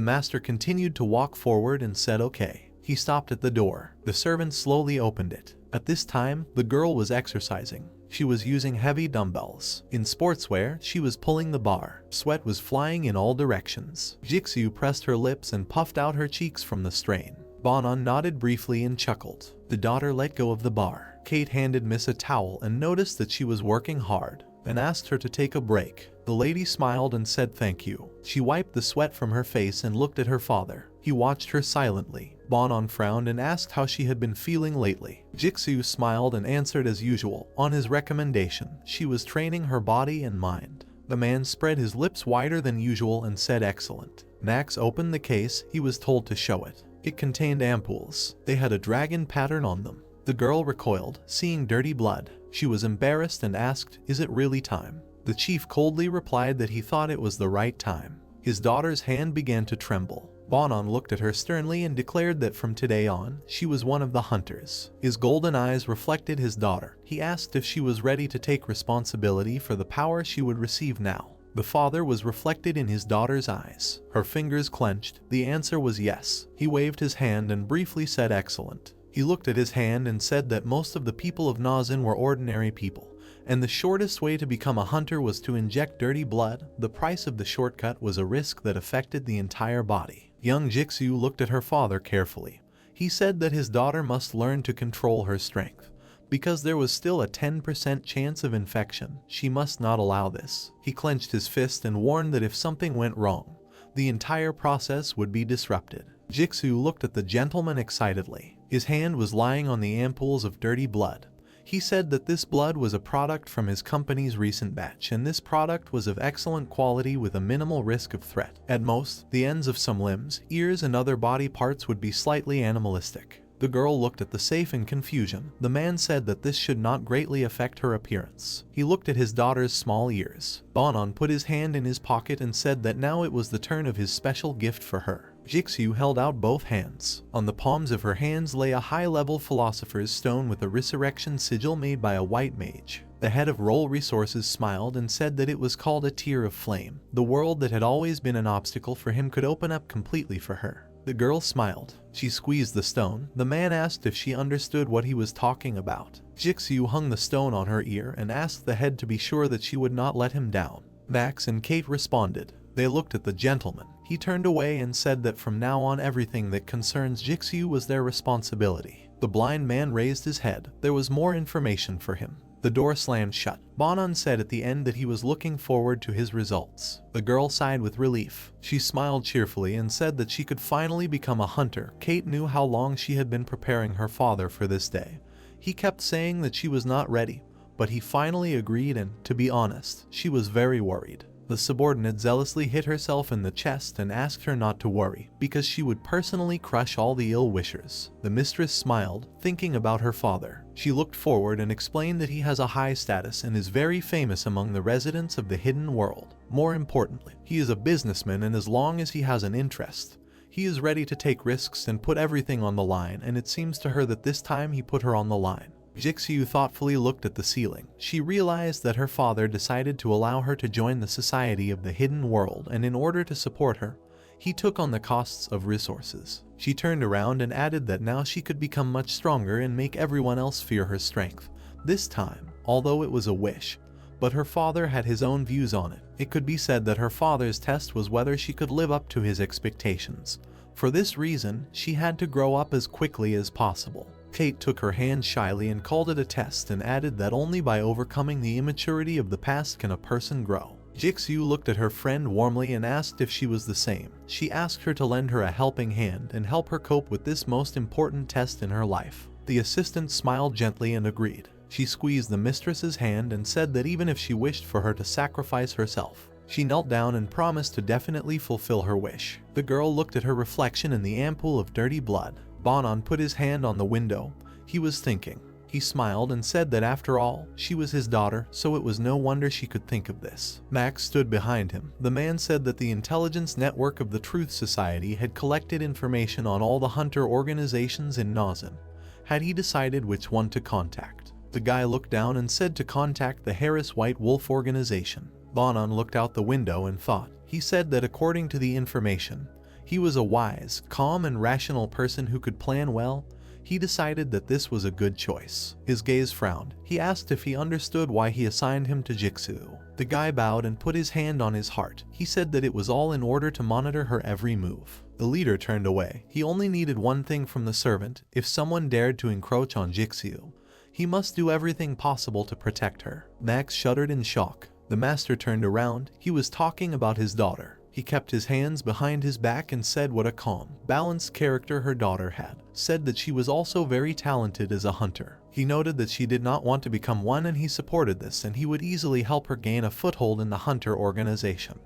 master continued to walk forward and said okay. He stopped at the door. The servant slowly opened it. At this time, the girl was exercising. She was using heavy dumbbells. In sportswear, she was pulling the bar. Sweat was flying in all directions. Jixu pressed her lips and puffed out her cheeks from the strain. Bonon nodded briefly and chuckled. The daughter let go of the bar. Kate handed Miss a towel and noticed that she was working hard, and asked her to take a break. The lady smiled and said thank you. She wiped the sweat from her face and looked at her father. He watched her silently. Bonon frowned and asked how she had been feeling lately. Jixu smiled and answered as usual. On his recommendation, she was training her body and mind. The man spread his lips wider than usual and said excellent. Max opened the case. He was told to show it. It contained ampoules. They had a dragon pattern on them. The girl recoiled, seeing dirty blood. She was embarrassed and asked, is it really time? The chief coldly replied that he thought it was the right time. His daughter's hand began to tremble. Bonon looked at her sternly and declared that from today on, she was one of the hunters. His golden eyes reflected his daughter. He asked if she was ready to take responsibility for the power she would receive now. The father was reflected in his daughter's eyes. Her fingers clenched. The answer was yes. He waved his hand and briefly said excellent. He looked at his hand and said that most of the people of Nazan were ordinary people, and the shortest way to become a hunter was to inject dirty blood. The price of the shortcut was a risk that affected the entire body. Young Jixu looked at her father carefully. He said that his daughter must learn to control her strength. Because there was still a 10% chance of infection, she must not allow this. He clenched his fist and warned that if something went wrong, the entire process would be disrupted. Jixu looked at the gentleman excitedly. His hand was lying on the ampoules of dirty blood. He said that this blood was a product from his company's recent batch, and this product was of excellent quality with a minimal risk of threat. At most, the ends of some limbs, ears, and other body parts would be slightly animalistic. The girl looked at the safe in confusion. The man said that this should not greatly affect her appearance. He looked at his daughter's small ears. Bonan put his hand in his pocket and said that now it was the turn of his special gift for her. Jixu held out both hands. On the palms of her hands lay a high-level philosopher's stone with a resurrection sigil made by a white mage. The head of Roll Resources smiled and said that it was called a tear of flame. The world that had always been an obstacle for him could open up completely for her. The girl smiled. She squeezed the stone. The man asked if she understood what he was talking about. Jixu hung the stone on her ear and asked the head to be sure that she would not let him down. Max and Kate responded. They looked at the gentleman. He turned away and said that from now on everything that concerns Jixu was their responsibility. The blind man raised his head. There was more information for him. The door slammed shut. Bonan said at the end that he was looking forward to his results. The girl sighed with relief. She smiled cheerfully and said that she could finally become a hunter. Kate knew how long she had been preparing her father for this day. He kept saying that she was not ready, but he finally agreed, and, to be honest, she was very worried. The subordinate zealously hit herself in the chest and asked her not to worry, because she would personally crush all the ill-wishers. The mistress smiled, thinking about her father. She looked forward and explained that he has a high status and is very famous among the residents of the hidden world. More importantly, he is a businessman, and as long as he has an interest, he is ready to take risks and put everything on the line, and it seems to her that this time he put her on the line. Jixu thoughtfully looked at the ceiling. She realized that her father decided to allow her to join the Society of the Hidden World, and in order to support her, he took on the costs of resources. She turned around and added that now she could become much stronger and make everyone else fear her strength. This time, although it was a wish, but her father had his own views on it. It could be said that her father's test was whether she could live up to his expectations. For this reason, she had to grow up as quickly as possible. Kate took her hand shyly and called it a test, and added that only by overcoming the immaturity of the past can a person grow. Jixu looked at her friend warmly and asked if she was the same. She asked her to lend her a helping hand and help her cope with this most important test in her life. The assistant smiled gently and agreed. She squeezed the mistress's hand and said that even if she wished for her to sacrifice herself, she knelt down and promised to definitely fulfill her wish. The girl looked at her reflection in the ampoule of dirty blood. Bonan put his hand on the window. He was thinking. He smiled and said that after all, she was his daughter, so it was no wonder she could think of this. Max stood behind him. The man said that the intelligence network of the Truth Society had collected information on all the hunter organizations in Nazen. Had he decided which one to contact? The guy looked down and said to contact the Harris White Wolf organization. Bonan looked out the window and thought. He said that according to the information, he was a wise, calm, and rational person who could plan well. He decided that this was a good choice. His gaze frowned. He asked if he understood why he assigned him to Jixu. The guy bowed and put his hand on his heart. He said that it was all in order to monitor her every move. The leader turned away. He only needed one thing from the servant. If someone dared to encroach on Jixu, he must do everything possible to protect her. Max shuddered in shock. The master turned around. He was talking about his daughter. He kept his hands behind his back and said what a calm, balanced character her daughter had. Said that she was also very talented as a hunter. He noted that she did not want to become one, and he supported this, and he would easily help her gain a foothold in the hunter organization.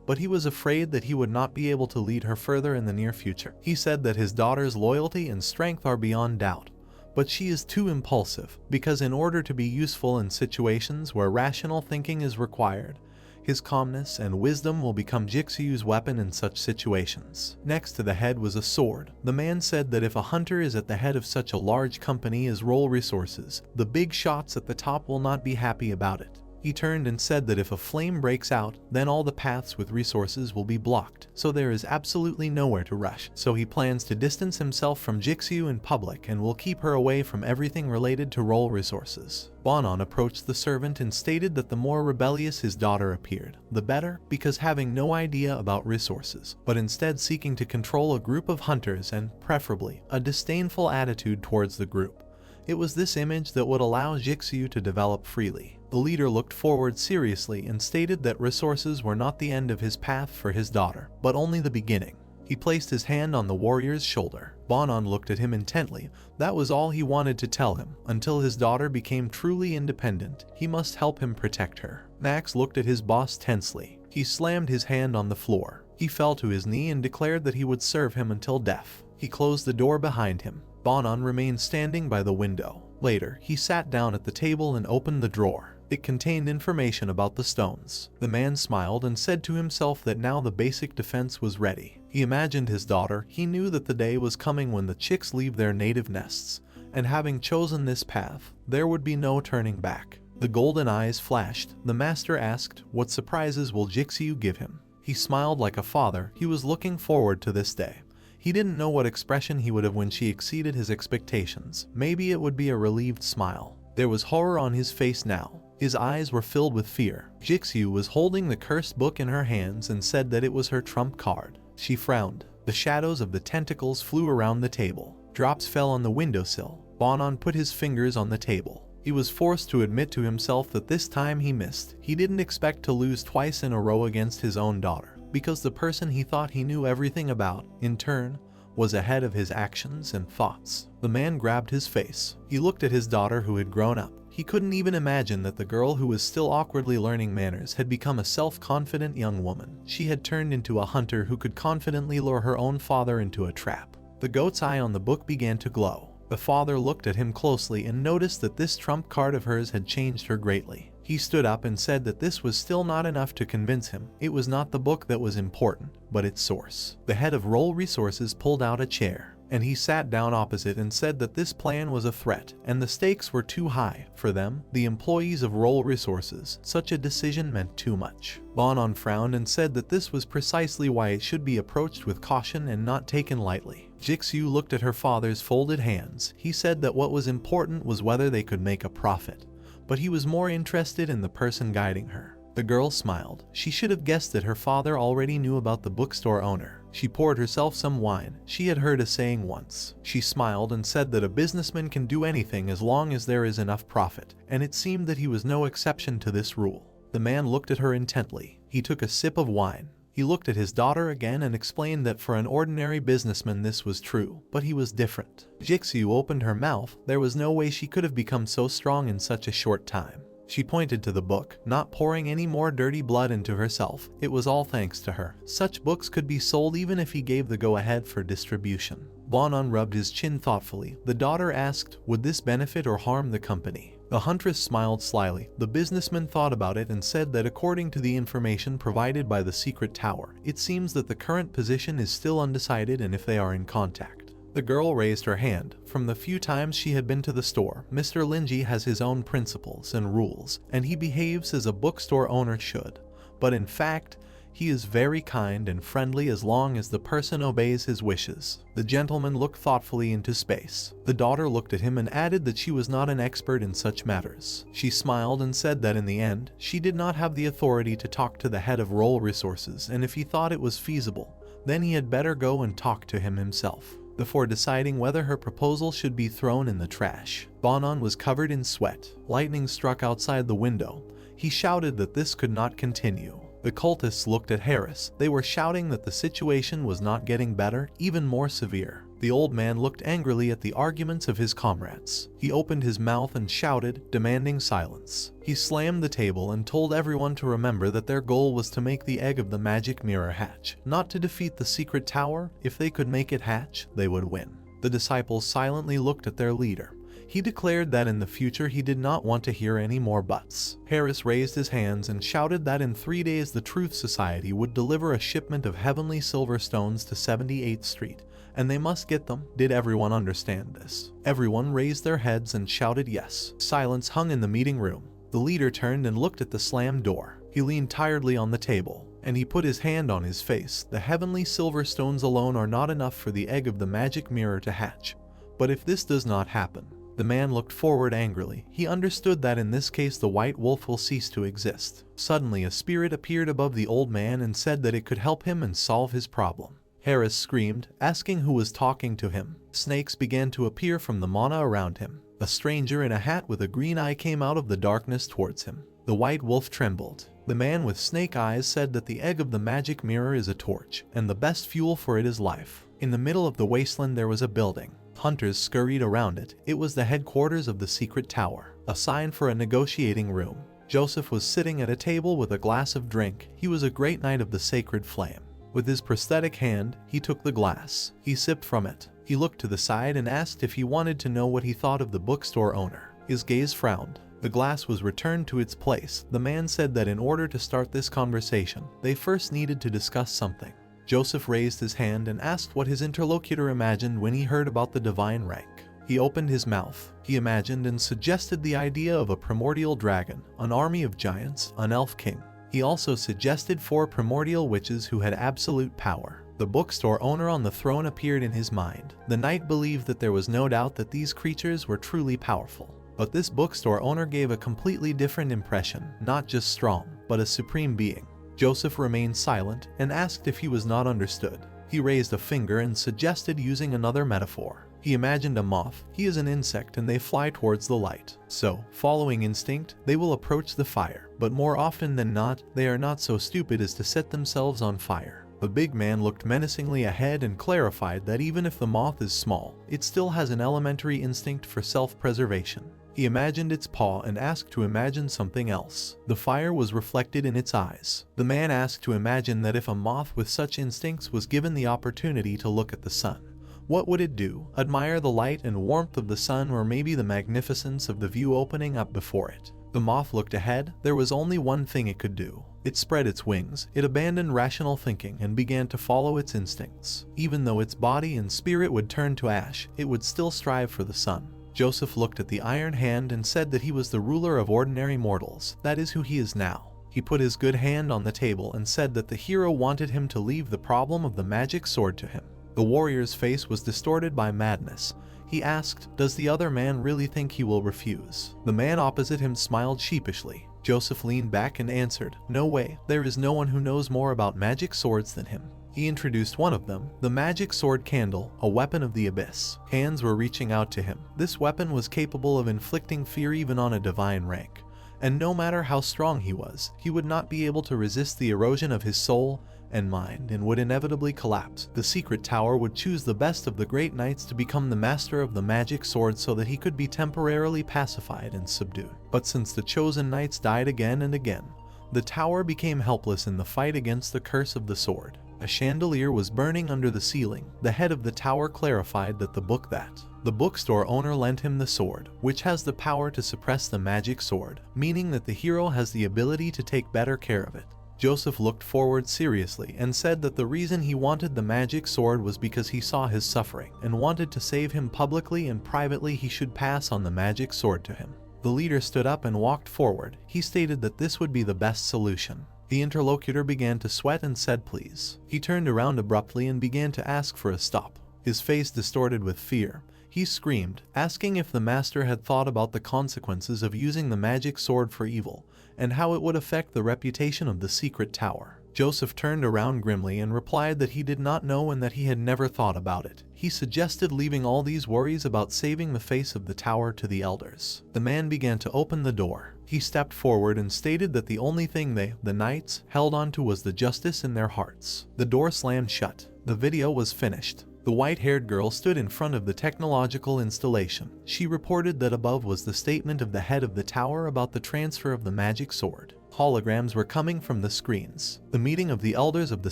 But he was afraid that he would not be able to lead her further in the near future. He said that his daughter's loyalty and strength are beyond doubt, but she is too impulsive, because in order to be useful in situations where rational thinking is required, his calmness and wisdom will become Jixu's weapon in such situations. Next to the head was a sword. The man said that if a hunter is at the head of such a large company as Roll Resources, the big shots at the top will not be happy about it. He turned and said that if a flame breaks out, then all the paths with resources will be blocked, so there is absolutely nowhere to rush. So he plans to distance himself from Jixu in public and will keep her away from everything related to Roll Resources. Bonan approached the servant and stated that the more rebellious his daughter appeared, the better, because having no idea about resources, but instead seeking to control a group of hunters and, preferably, a disdainful attitude towards the group. It was this image that would allow Jixu to develop freely. The leader looked forward seriously and stated that resources were not the end of his path for his daughter, but only the beginning. He placed his hand on the warrior's shoulder. Bonan looked at him intently. That was all he wanted to tell him. Until his daughter became truly independent, he must help him protect her. Max looked at his boss tensely. He slammed his hand on the floor. He fell to his knee and declared that he would serve him until death. He closed the door behind him. Bonan remained standing by the window. Later, he sat down at the table and opened the drawer. It contained information about the stones. The man smiled and said to himself that now the basic defense was ready. He imagined his daughter. He knew that the day was coming when the chicks leave their native nests, and having chosen this path, there would be no turning back. The golden eyes flashed. The master asked, "What surprises will Jixiu give him?" He smiled like a father. He was looking forward to this day. He didn't know what expression he would have when she exceeded his expectations. Maybe it would be a relieved smile. There was horror on his face now. His eyes were filled with fear. Jixiu was holding the cursed book in her hands and said that it was her trump card. She frowned. The shadows of the tentacles flew around the table. Drops fell on the windowsill. Bonan put his fingers on the table. He was forced to admit to himself that this time he missed. He didn't expect to lose twice in a row against his own daughter, because the person he thought he knew everything about, in turn, was ahead of his actions and thoughts. The man grabbed his face. He looked at his daughter who had grown up. He couldn't even imagine that the girl who was still awkwardly learning manners had become a self-confident young woman. She had turned into a hunter who could confidently lure her own father into a trap. The goat's eye on the book began to glow. The father looked at him closely and noticed that this trump card of hers had changed her greatly. He stood up and said that this was still not enough to convince him. It was not the book that was important, but its source. The head of Roll Resources pulled out a chair, and he sat down opposite and said that this plan was a threat, and the stakes were too high for them, the employees of Roll Resources. Such a decision meant too much. Bonan frowned and said that this was precisely why it should be approached with caution and not taken lightly. Jixiu looked at her father's folded hands. He said that what was important was whether they could make a profit, but he was more interested in the person guiding her. The girl smiled. She should have guessed that her father already knew about the bookstore owner. She poured herself some wine. She had heard a saying once. She smiled and said that a businessman can do anything as long as there is enough profit, and it seemed that he was no exception to this rule. The man looked at her intently. He took a sip of wine. He looked at his daughter again and explained that for an ordinary businessman this was true, but he was different. Jixiu opened her mouth. There was no way she could have become so strong in such a short time. She pointed to the book, not pouring any more dirty blood into herself. It was all thanks to her. Such books could be sold even if he gave the go-ahead for distribution. Bonan rubbed his chin thoughtfully. The daughter asked, would this benefit or harm the company? The huntress smiled slyly. The businessman thought about it and said that according to the information provided by the secret tower, it seems that the current position is still undecided and if they are in contact. The girl raised her hand. From the few times she had been to the store, Mr. Linji has his own principles and rules, and he behaves as a bookstore owner should. But in fact, he is very kind and friendly as long as the person obeys his wishes. The gentleman looked thoughtfully into space. The daughter looked at him and added that she was not an expert in such matters. She smiled and said that in the end, she did not have the authority to talk to the head of Roll Resources, and if he thought it was feasible, then he had better go and talk to him himself before deciding whether her proposal should be thrown in the trash. Bonan was covered in sweat. Lightning struck outside the window. He shouted that this could not continue. The cultists looked at Harris. They were shouting that the situation was not getting better, even more severe. The old man looked angrily at the arguments of his comrades. He opened his mouth and shouted, demanding silence. He slammed the table and told everyone to remember that their goal was to make the egg of the magic mirror hatch, not to defeat the secret tower. If they could make it hatch, they would win. The disciples silently looked at their leader. He declared that in the future he did not want to hear any more buts. Harris raised his hands and shouted that in 3 days the Truth Society would deliver a shipment of heavenly silver stones to 78th Street, and they must get them. Did everyone understand this? Everyone raised their heads and shouted yes. Silence hung in the meeting room. The leader turned and looked at the slammed door. He leaned tiredly on the table, and he put his hand on his face. The heavenly silver stones alone are not enough for the egg of the magic mirror to hatch. But if this does not happen, the man looked forward angrily. He understood that in this case the white wolf will cease to exist. Suddenly a spirit appeared above the old man and said that it could help him and solve his problem. Harris screamed, asking who was talking to him. Snakes began to appear from the mana around him. A stranger in a hat with a green eye came out of the darkness towards him. The white wolf trembled. The man with snake eyes said that the egg of the magic mirror is a torch, and the best fuel for it is life. In the middle of the wasteland there was a building. Hunters scurried around it. It was the headquarters of the secret tower, a sign for a negotiating room. Joseph was sitting at a table with a glass of drink. He was a great knight of the sacred flame. With his prosthetic hand, he took the glass. He sipped from it. He looked to the side and asked if he wanted to know what he thought of the bookstore owner. His gaze frowned. The glass was returned to its place. The man said that in order to start this conversation, they first needed to discuss something. Joseph raised his hand and asked what his interlocutor imagined when he heard about the divine rank. He opened his mouth. He imagined and suggested the idea of a primordial dragon, an army of giants, an elf king. He also suggested 4 primordial witches who had absolute power. The bookstore owner on the throne appeared in his mind. The knight believed that there was no doubt that these creatures were truly powerful. But this bookstore owner gave a completely different impression, not just strong, but a supreme being. Joseph remained silent and asked if he was not understood. He raised a finger and suggested using another metaphor. He imagined a moth. He is an insect and they fly towards the light. So, following instinct, they will approach the fire. But more often than not, they are not so stupid as to set themselves on fire. The big man looked menacingly ahead and clarified that even if the moth is small, it still has an elementary instinct for self-preservation. He imagined its paw and asked to imagine something else. The fire was reflected in its eyes. The man asked to imagine that if a moth with such instincts was given the opportunity to look at the sun, what would it do? Admire the light and warmth of the sun, or maybe the magnificence of the view opening up before it? The moth looked ahead. There was only one thing it could do. It spread its wings. It abandoned rational thinking and began to follow its instincts. Even though its body and spirit would turn to ash, it would still strive for the sun. Joseph looked at the iron hand and said that he was the ruler of ordinary mortals. That is who he is now. He put his good hand on the table and said that the hero wanted him to leave the problem of the magic sword to him. The warrior's face was distorted by madness. He asked, "Does the other man really think he will refuse?" The man opposite him smiled sheepishly. Joseph leaned back and answered, "No way. There is no one who knows more about magic swords than him." He introduced one of them, the magic sword candle, a weapon of the abyss. Hands were reaching out to him. This weapon was capable of inflicting fear even on a divine rank. And no matter how strong he was, he would not be able to resist the erosion of his soul and mind and would inevitably collapse. The secret tower would choose the best of the great knights to become the master of the magic sword so that he could be temporarily pacified and subdued. But since the chosen knights died again and again, the tower became helpless in the fight against the curse of the sword. A chandelier was burning under the ceiling. The head of the tower clarified that the bookstore owner lent him the sword, which has the power to suppress the magic sword, meaning that the hero has the ability to take better care of it. Joseph looked forward seriously and said that the reason he wanted the magic sword was because he saw his suffering and wanted to save him publicly, and privately he should pass on the magic sword to him. The leader stood up and walked forward. He stated that this would be the best solution. The interlocutor began to sweat and said, "Please." He turned around abruptly and began to ask for a stop. His face distorted with fear. He screamed, asking if the master had thought about the consequences of using the magic sword for evil, and how it would affect the reputation of the secret tower. Joseph turned around grimly and replied that he did not know and that he had never thought about it. He suggested leaving all these worries about saving the face of the tower to the elders. The man began to open the door. He stepped forward and stated that the only thing they, the knights, held on to was the justice in their hearts. The door slammed shut. The video was finished. The white-haired girl stood in front of the technological installation. She reported that above was the statement of the head of the tower about the transfer of the magic sword. Holograms were coming from the screens. The meeting of the elders of the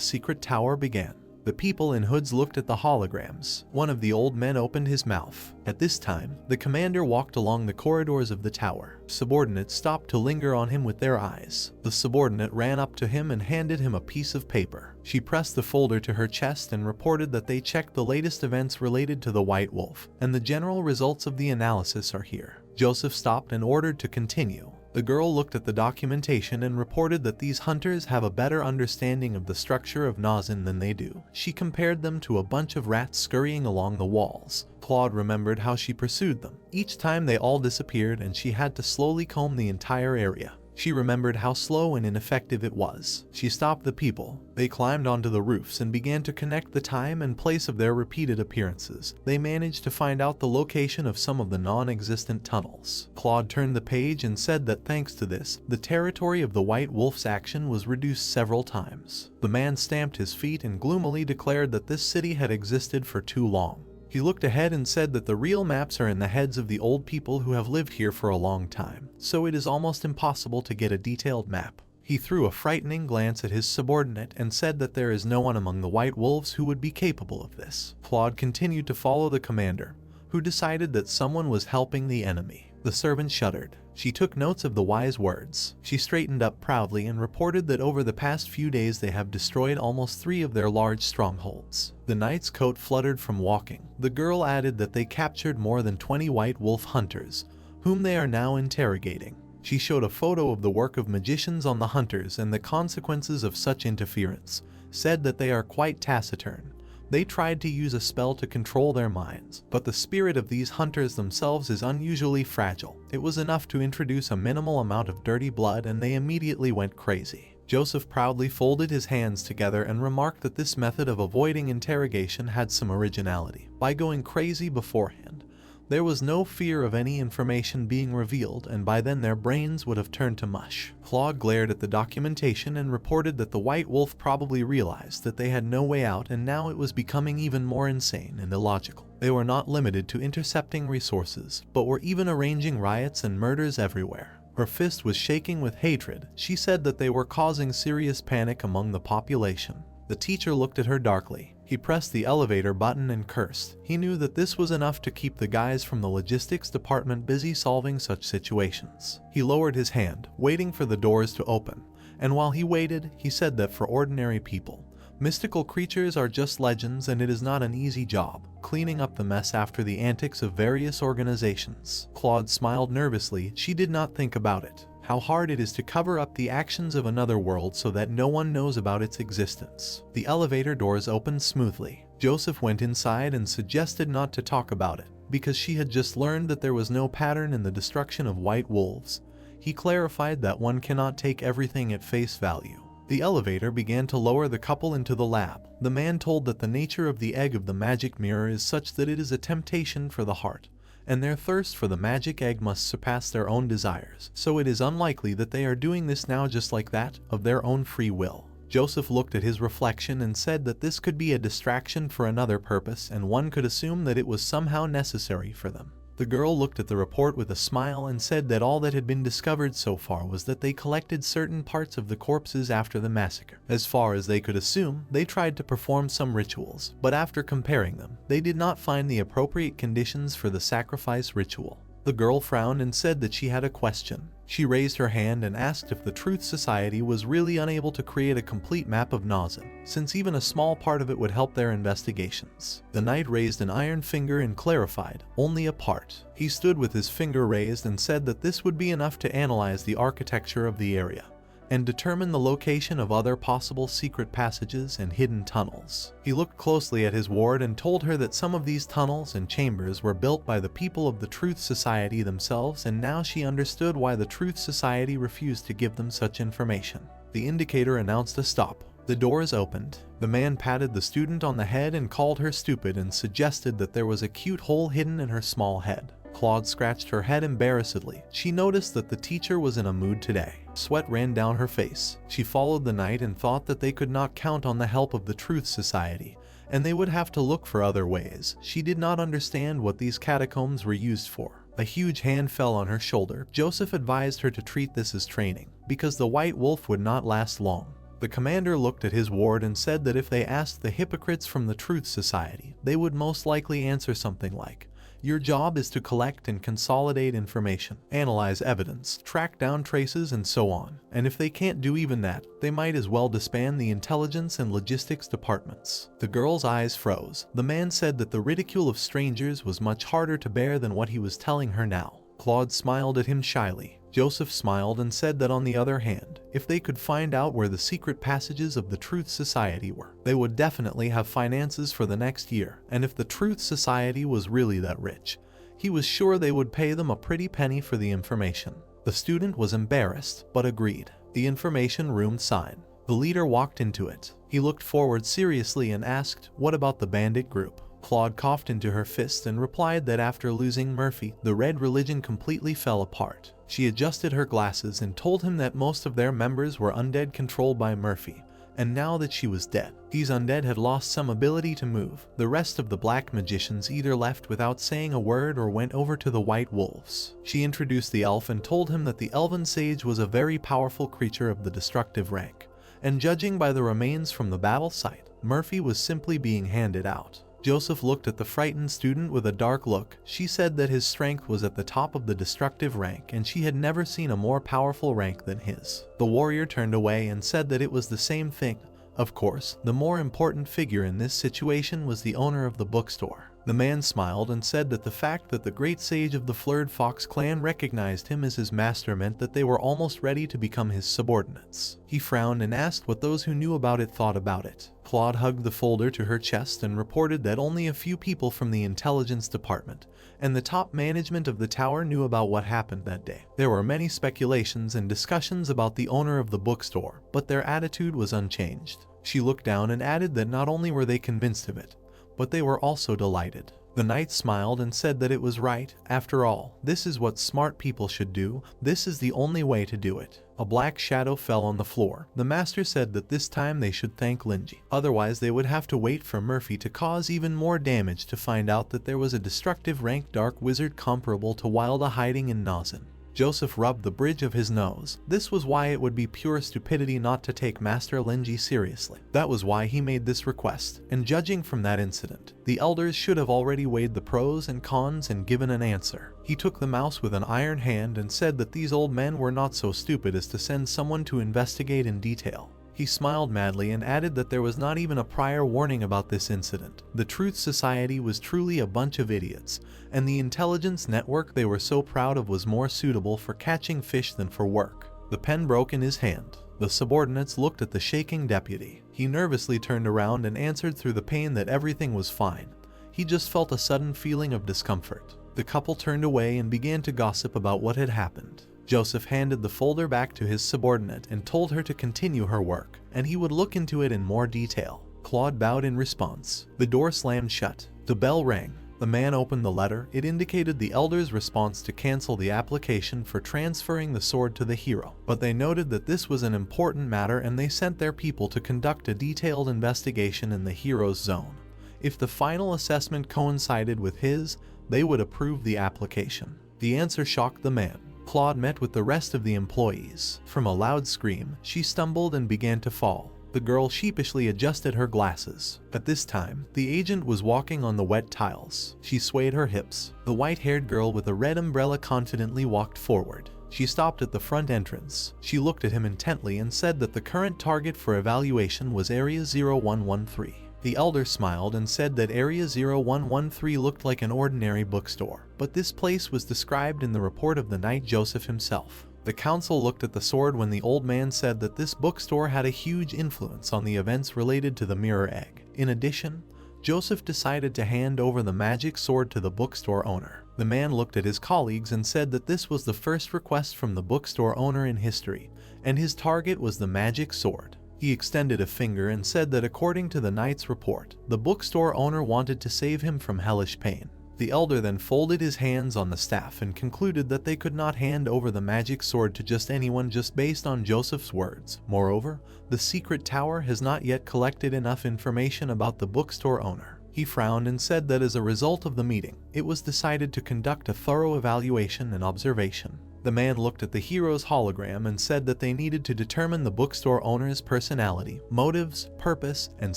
secret tower began. The people in hoods looked at the holograms. One of the old men opened his mouth. At this time, the commander walked along the corridors of the tower. Subordinates stopped to linger on him with their eyes. The subordinate ran up to him and handed him a piece of paper. She pressed the folder to her chest and reported that they checked the latest events related to the White Wolf, and the general results of the analysis are here. Joseph stopped and ordered to continue. The girl looked at the documentation and reported that these hunters have a better understanding of the structure of Nazin than they do. She compared them to a bunch of rats scurrying along the walls. Claude remembered how she pursued them. Each time they all disappeared and she had to slowly comb the entire area. She remembered how slow and ineffective it was. She stopped the people. They climbed onto the roofs and began to connect the time and place of their repeated appearances. They managed to find out the location of some of the non-existent tunnels. Claude turned the page and said that thanks to this, the territory of the White Wolf's action was reduced several times. The man stamped his feet and gloomily declared that this city had existed for too long. He looked ahead and said that the real maps are in the heads of the old people who have lived here for a long time, so it is almost impossible to get a detailed map. He threw a frightening glance at his subordinate and said that there is no one among the White Wolves who would be capable of this. Claude continued to follow the commander, who decided that someone was helping the enemy. The servant shuddered. She took notes of the wise words. She straightened up proudly and reported that over the past few days they have destroyed almost 3 of their large strongholds. The knight's coat fluttered from walking. The girl added that they captured more than 20 White Wolf hunters, whom they are now interrogating. She showed a photo of the work of magicians on the hunters and the consequences of such interference, said that they are quite taciturn. They tried to use a spell to control their minds, but the spirit of these hunters themselves is unusually fragile. It was enough to introduce a minimal amount of dirty blood and they immediately went crazy. Joseph proudly folded his hands together and remarked that this method of avoiding interrogation had some originality. By going crazy beforehand, there was no fear of any information being revealed, and by then their brains would have turned to mush. Claude glared at the documentation and reported that the White Wolf probably realized that they had no way out, and now it was becoming even more insane and illogical. They were not limited to intercepting resources, but were even arranging riots and murders everywhere. Her fist was shaking with hatred. She said that they were causing serious panic among the population. The teacher looked at her darkly. He pressed the elevator button and cursed. He knew that this was enough to keep the guys from the logistics department busy solving such situations. He lowered his hand, waiting for the doors to open, and while he waited, he said that for ordinary people, mystical creatures are just legends and it is not an easy job, cleaning up the mess after the antics of various organizations. Claude smiled nervously. She did not think about it. How hard it is to cover up the actions of another world so that no one knows about its existence. The elevator doors opened smoothly. Joseph went inside and suggested not to talk about it, because she had just learned that there was no pattern in the destruction of White Wolves. He clarified that one cannot take everything at face value. The elevator began to lower the couple into the lab. The man told that the nature of the egg of the magic mirror is such that it is a temptation for the heart, and their thirst for the magic egg must surpass their own desires, so it is unlikely that they are doing this now just like that, of their own free will. Joseph looked at his reflection and said that this could be a distraction for another purpose, and one could assume that it was somehow necessary for them. The girl looked at the report with a smile and said that all that had been discovered so far was that they collected certain parts of the corpses after the massacre. As far as they could assume, they tried to perform some rituals, but after comparing them, they did not find the appropriate conditions for the sacrifice ritual. The girl frowned and said that she had a question. She raised her hand and asked if the Truth Society was really unable to create a complete map of Nazan, since even a small part of it would help their investigations. The knight raised an iron finger and clarified, only a part. He stood with his finger raised and said that this would be enough to analyze the architecture of the area and determine the location of other possible secret passages and hidden tunnels. He looked closely at his ward and told her that some of these tunnels and chambers were built by the people of the Truth Society themselves, and now she understood why the Truth Society refused to give them such information. The indicator announced a stop. The doors opened. The man patted the student on the head and called her stupid and suggested that there was a cute hole hidden in her small head. Claude scratched her head embarrassedly. She noticed that the teacher was in a mood today. Sweat ran down her face. She followed the knight and thought that they could not count on the help of the Truth Society, and they would have to look for other ways. She did not understand what these catacombs were used for. A huge hand fell on her shoulder. Joseph advised her to treat this as training, because the White Wolf would not last long. The commander looked at his ward and said that if they asked the hypocrites from the Truth Society, they would most likely answer something like, "Your job is to collect and consolidate information, analyze evidence, track down traces, and so on. And if they can't do even that, they might as well disband the intelligence and logistics departments." The girl's eyes froze. The man said that the ridicule of strangers was much harder to bear than what he was telling her now. Claude smiled at him shyly. Joseph smiled and said that on the other hand, if they could find out where the secret passages of the Truth Society were, they would definitely have finances for the next year, and if the Truth Society was really that rich, he was sure they would pay them a pretty penny for the information. The student was embarrassed, but agreed. The information room sign. The leader walked into it. He looked forward seriously and asked, "What about the bandit group?" Claude coughed into her fist and replied that after losing Murphy, the Red Religion completely fell apart. She adjusted her glasses and told him that most of their members were undead controlled by Murphy, and now that she was dead, these undead had lost some ability to move. The rest of the black magicians either left without saying a word or went over to the White Wolves. She introduced the elf and told him that the elven sage was a very powerful creature of the destructive rank, and judging by the remains from the battle site, Murphy was simply being handed out. Joseph looked at the frightened student with a dark look. She said that his strength was at the top of the destructive rank and she had never seen a more powerful rank than his. The warrior turned away and said that it was the same thing. Of course, the more important figure in this situation was the owner of the bookstore. The man smiled and said that the fact that the great sage of the Flurred Fox clan recognized him as his master meant that they were almost ready to become his subordinates. He frowned and asked what those who knew about it thought about it. Claude hugged the folder to her chest and reported that only a few people from the intelligence department and the top management of the tower knew about what happened that day. There were many speculations and discussions about the owner of the bookstore, but their attitude was unchanged. She looked down and added that not only were they convinced of it, but they were also delighted. The knight smiled and said that it was right. After all, this is what smart people should do. This is the only way to do it. A black shadow fell on the floor. The master said that this time they should thank Linji. Otherwise they would have to wait for Murphy to cause even more damage to find out that there was a destructive rank dark wizard comparable to Wilda hiding in Nazan. Joseph rubbed the bridge of his nose. This was why it would be pure stupidity not to take Master Linji seriously. That was why he made this request, and judging from that incident, the elders should have already weighed the pros and cons and given an answer. He took the mouse with an iron hand and said that these old men were not so stupid as to send someone to investigate in detail. He smiled madly and added that there was not even a prior warning about this incident. The Truth Society was truly a bunch of idiots, and the intelligence network they were so proud of was more suitable for catching fish than for work. The pen broke in his hand. The subordinates looked at the shaking deputy. He nervously turned around and answered through the pain that everything was fine. He just felt a sudden feeling of discomfort. The couple turned away and began to gossip about what had happened. Joseph handed the folder back to his subordinate and told her to continue her work, and he would look into it in more detail. Claude bowed in response. The door slammed shut. The bell rang. The man opened the letter. It indicated the elder's response to cancel the application for transferring the sword to the hero, but they noted that this was an important matter and they sent their people to conduct a detailed investigation in the hero's zone. If the final assessment coincided with his, they would approve the application. The answer shocked the man. Claude met with the rest of the employees. From a loud scream, she stumbled and began to fall. The girl sheepishly adjusted her glasses. At this time, the agent was walking on the wet tiles. She swayed her hips. The white-haired girl with a red umbrella confidently walked forward. She stopped at the front entrance. She looked at him intently and said that the current target for evaluation was Area 0113. The elder smiled and said that Area 0113 looked like an ordinary bookstore, but this place was described in the report of the knight Joseph himself. The council looked at the sword when the old man said that this bookstore had a huge influence on the events related to the mirror egg. In addition, Joseph decided to hand over the magic sword to the bookstore owner. The man looked at his colleagues and said that this was the first request from the bookstore owner in history, and his target was the magic sword. He extended a finger and said that according to the knight's report, the bookstore owner wanted to save him from hellish pain. The elder then folded his hands on the staff and concluded that they could not hand over the magic sword to just anyone just based on Joseph's words. Moreover, the secret tower has not yet collected enough information about the bookstore owner. He frowned and said that as a result of the meeting, it was decided to conduct a thorough evaluation and observation. The man looked at the hero's hologram and said that they needed to determine the bookstore owner's personality, motives, purpose, and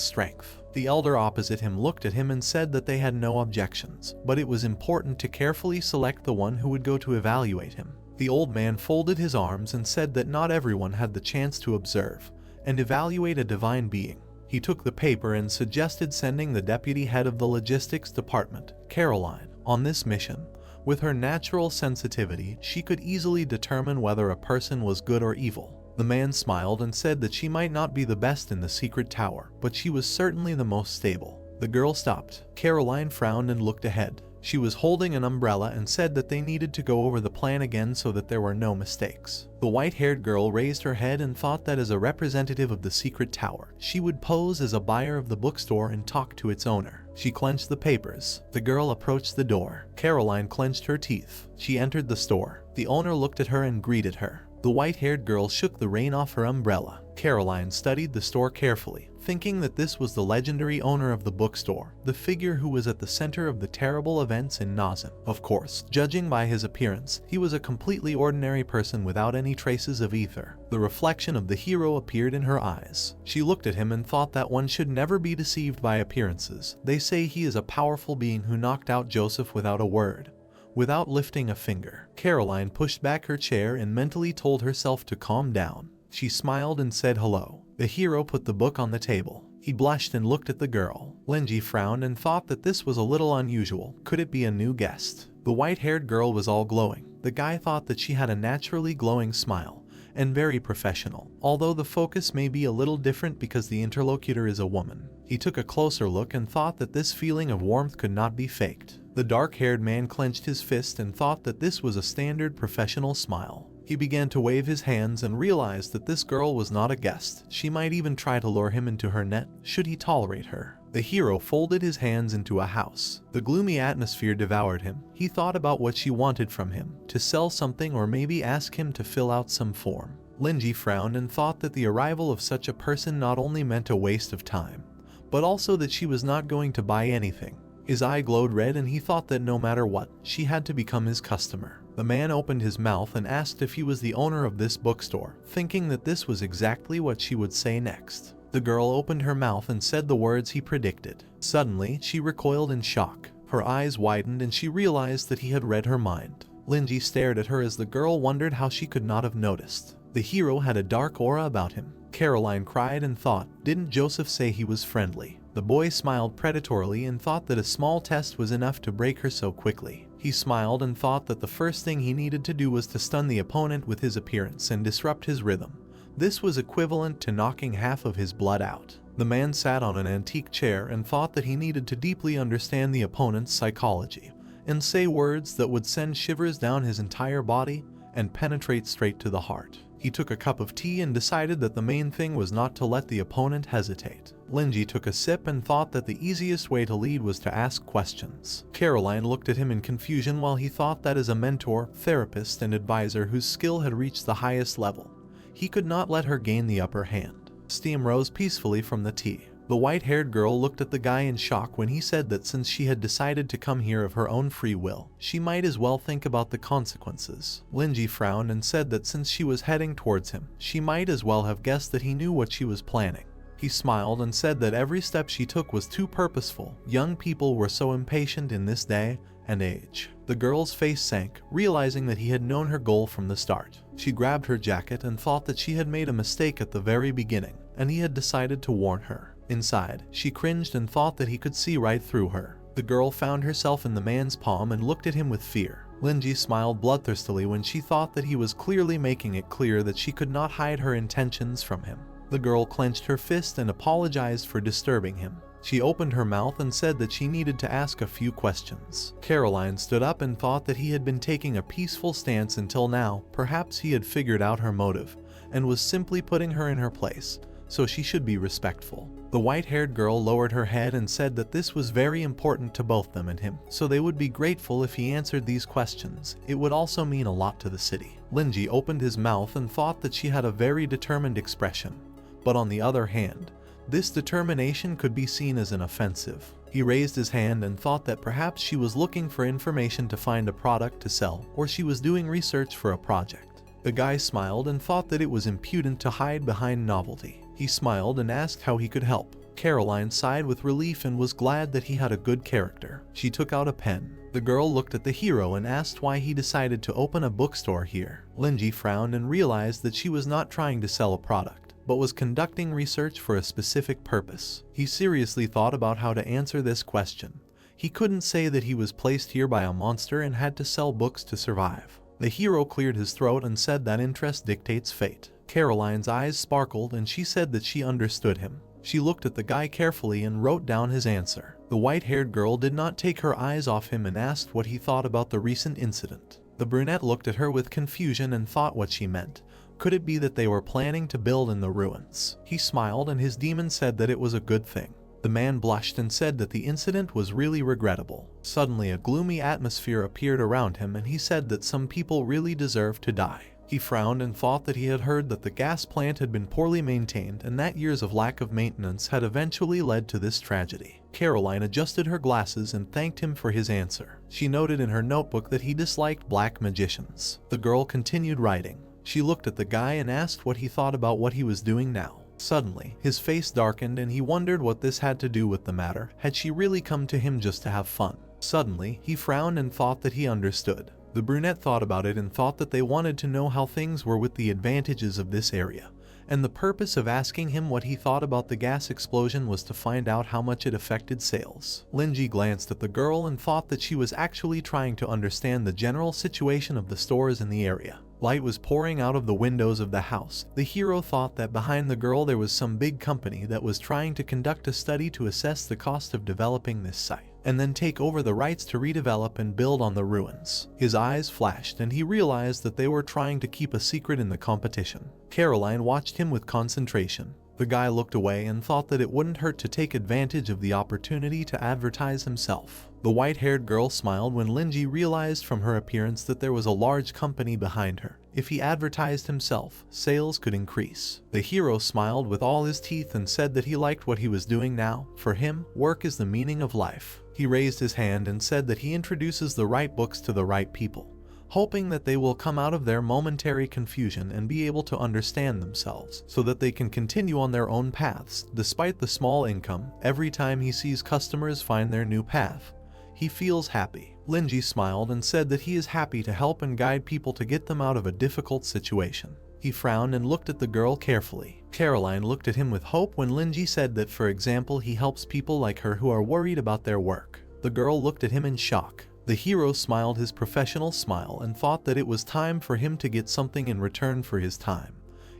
strength. The elder opposite him looked at him and said that they had no objections, but it was important to carefully select the one who would go to evaluate him. The old man folded his arms and said that not everyone had the chance to observe and evaluate a divine being. He took the paper and suggested sending the deputy head of the logistics department, Caroline, on this mission. With her natural sensitivity, she could easily determine whether a person was good or evil. The man smiled and said that she might not be the best in the secret tower, but she was certainly the most stable. The girl stopped. Caroline frowned and looked ahead. She was holding an umbrella and said that they needed to go over the plan again so that there were no mistakes. The white-haired girl raised her head and thought that as a representative of the secret tower, she would pose as a buyer of the bookstore and talk to its owner. She clenched the papers. The girl approached the door. Caroline clenched her teeth. She entered the store. The owner looked at her and greeted her. The white-haired girl shook the rain off her umbrella. Caroline studied the store carefully, thinking that this was the legendary owner of the bookstore, the figure who was at the center of the terrible events in Nazan. Of course, judging by his appearance, he was a completely ordinary person without any traces of ether. The reflection of the hero appeared in her eyes. She looked at him and thought that one should never be deceived by appearances. They say he is a powerful being who knocked out Joseph without a word, without lifting a finger. Caroline pushed back her chair and mentally told herself to calm down. She smiled and said hello. The hero put the book on the table. He blushed and looked at the girl. Linji frowned and thought that this was a little unusual. Could it be a new guest? The white-haired girl was all glowing. The guy thought that she had a naturally glowing smile and very professional, although the focus may be a little different because the interlocutor is a woman. He took a closer look and thought that this feeling of warmth could not be faked. The dark-haired man clenched his fist and thought that this was a standard professional smile. He began to wave his hands and realized that this girl was not a guest. She might even try to lure him into her net, should he tolerate her. The hero folded his hands into a house. The gloomy atmosphere devoured him. He thought about what she wanted from him, to sell something or maybe ask him to fill out some form. Linji frowned and thought that the arrival of such a person not only meant a waste of time, but also that she was not going to buy anything. His eye glowed red and he thought that no matter what, she had to become his customer. The man opened his mouth and asked if he was the owner of this bookstore, thinking that this was exactly what she would say next. The girl opened her mouth and said the words he predicted. Suddenly, she recoiled in shock. Her eyes widened and she realized that he had read her mind. Linji stared at her as the girl wondered how she could not have noticed. The hero had a dark aura about him. Caroline cried and thought, didn't Joseph say he was friendly? The boy smiled predatorily and thought that a small test was enough to break her so quickly. He smiled and thought that the first thing he needed to do was to stun the opponent with his appearance and disrupt his rhythm. This was equivalent to knocking half of his blood out. The man sat on an antique chair and thought that he needed to deeply understand the opponent's psychology and say words that would send shivers down his entire body and penetrate straight to the heart. He took a cup of tea and decided that the main thing was not to let the opponent hesitate. Linji took a sip and thought that the easiest way to lead was to ask questions. Caroline looked at him in confusion while he thought that as a mentor, therapist, and advisor whose skill had reached the highest level, he could not let her gain the upper hand. Steam rose peacefully from the tea. The white-haired girl looked at the guy in shock when he said that since she had decided to come here of her own free will, she might as well think about the consequences. Linji frowned and said that since she was heading towards him, she might as well have guessed that he knew what she was planning. He smiled and said that every step she took was too purposeful. Young people were so impatient in this day and age. The girl's face sank, realizing that he had known her goal from the start. She grabbed her jacket and thought that she had made a mistake at the very beginning, and he had decided to warn her. Inside, she cringed and thought that he could see right through her. The girl found herself in the man's palm and looked at him with fear. Linji smiled bloodthirstily when she thought that he was clearly making it clear that she could not hide her intentions from him. The girl clenched her fist and apologized for disturbing him. She opened her mouth and said that she needed to ask a few questions. Caroline stood up and thought that he had been taking a peaceful stance until now. Perhaps he had figured out her motive and was simply putting her in her place, so she should be respectful. The white-haired girl lowered her head and said that this was very important to both them and him, so they would be grateful if he answered these questions. It would also mean a lot to the city. Linji opened his mouth and thought that she had a very determined expression, but on the other hand, this determination could be seen as an offensive. He raised his hand and thought that perhaps she was looking for information to find a product to sell, or she was doing research for a project. The guy smiled and thought that it was impudent to hide behind novelty. He smiled and asked how he could help. Caroline sighed with relief and was glad that he had a good character. She took out a pen. The girl looked at the hero and asked why he decided to open a bookstore here. Linji frowned and realized that she was not trying to sell a product, but was conducting research for a specific purpose. He seriously thought about how to answer this question. He couldn't say that he was placed here by a monster and had to sell books to survive. The hero cleared his throat and said that interest dictates fate. Caroline's eyes sparkled and she said that she understood him. She looked at the guy carefully and wrote down his answer. The white-haired girl did not take her eyes off him and asked what he thought about the recent incident. The brunette looked at her with confusion and thought what she meant. Could it be that they were planning to build in the ruins? He smiled and his demon said that it was a good thing. The man blushed and said that the incident was really regrettable. Suddenly a gloomy atmosphere appeared around him and he said that some people really deserve to die. He frowned and thought that he had heard that the gas plant had been poorly maintained and that years of lack of maintenance had eventually led to this tragedy. Caroline adjusted her glasses and thanked him for his answer. She noted in her notebook that he disliked black magicians. The girl continued writing. She looked at the guy and asked what he thought about what he was doing now. Suddenly, his face darkened and he wondered what this had to do with the matter. Had she really come to him just to have fun? Suddenly, he frowned and thought that he understood. The brunette thought about it and thought that they wanted to know how things were with the advantages of this area. And the purpose of asking him what he thought about the gas explosion was to find out how much it affected sales. Linji glanced at the girl and thought that she was actually trying to understand the general situation of the stores in the area. Light was pouring out of the windows of the house. The hero thought that behind the girl there was some big company that was trying to conduct a study to assess the cost of developing this site, and then take over the rights to redevelop and build on the ruins. His eyes flashed and he realized that they were trying to keep a secret in the competition. Caroline watched him with concentration. The guy looked away and thought that it wouldn't hurt to take advantage of the opportunity to advertise himself. The white-haired girl smiled when Linji realized from her appearance that there was a large company behind her. If he advertised himself, sales could increase. The hero smiled with all his teeth and said that he liked what he was doing now. For him, work is the meaning of life. He raised his hand and said that he introduces the right books to the right people, hoping that they will come out of their momentary confusion and be able to understand themselves so that they can continue on their own paths. Despite the small income, every time he sees customers find their new path, he feels happy. Linji smiled and said that he is happy to help and guide people to get them out of a difficult situation. He frowned and looked at the girl carefully. Caroline looked at him with hope when Linji said that, for example, he helps people like her who are worried about their work. The girl looked at him in shock. The hero smiled his professional smile and thought that it was time for him to get something in return for his time.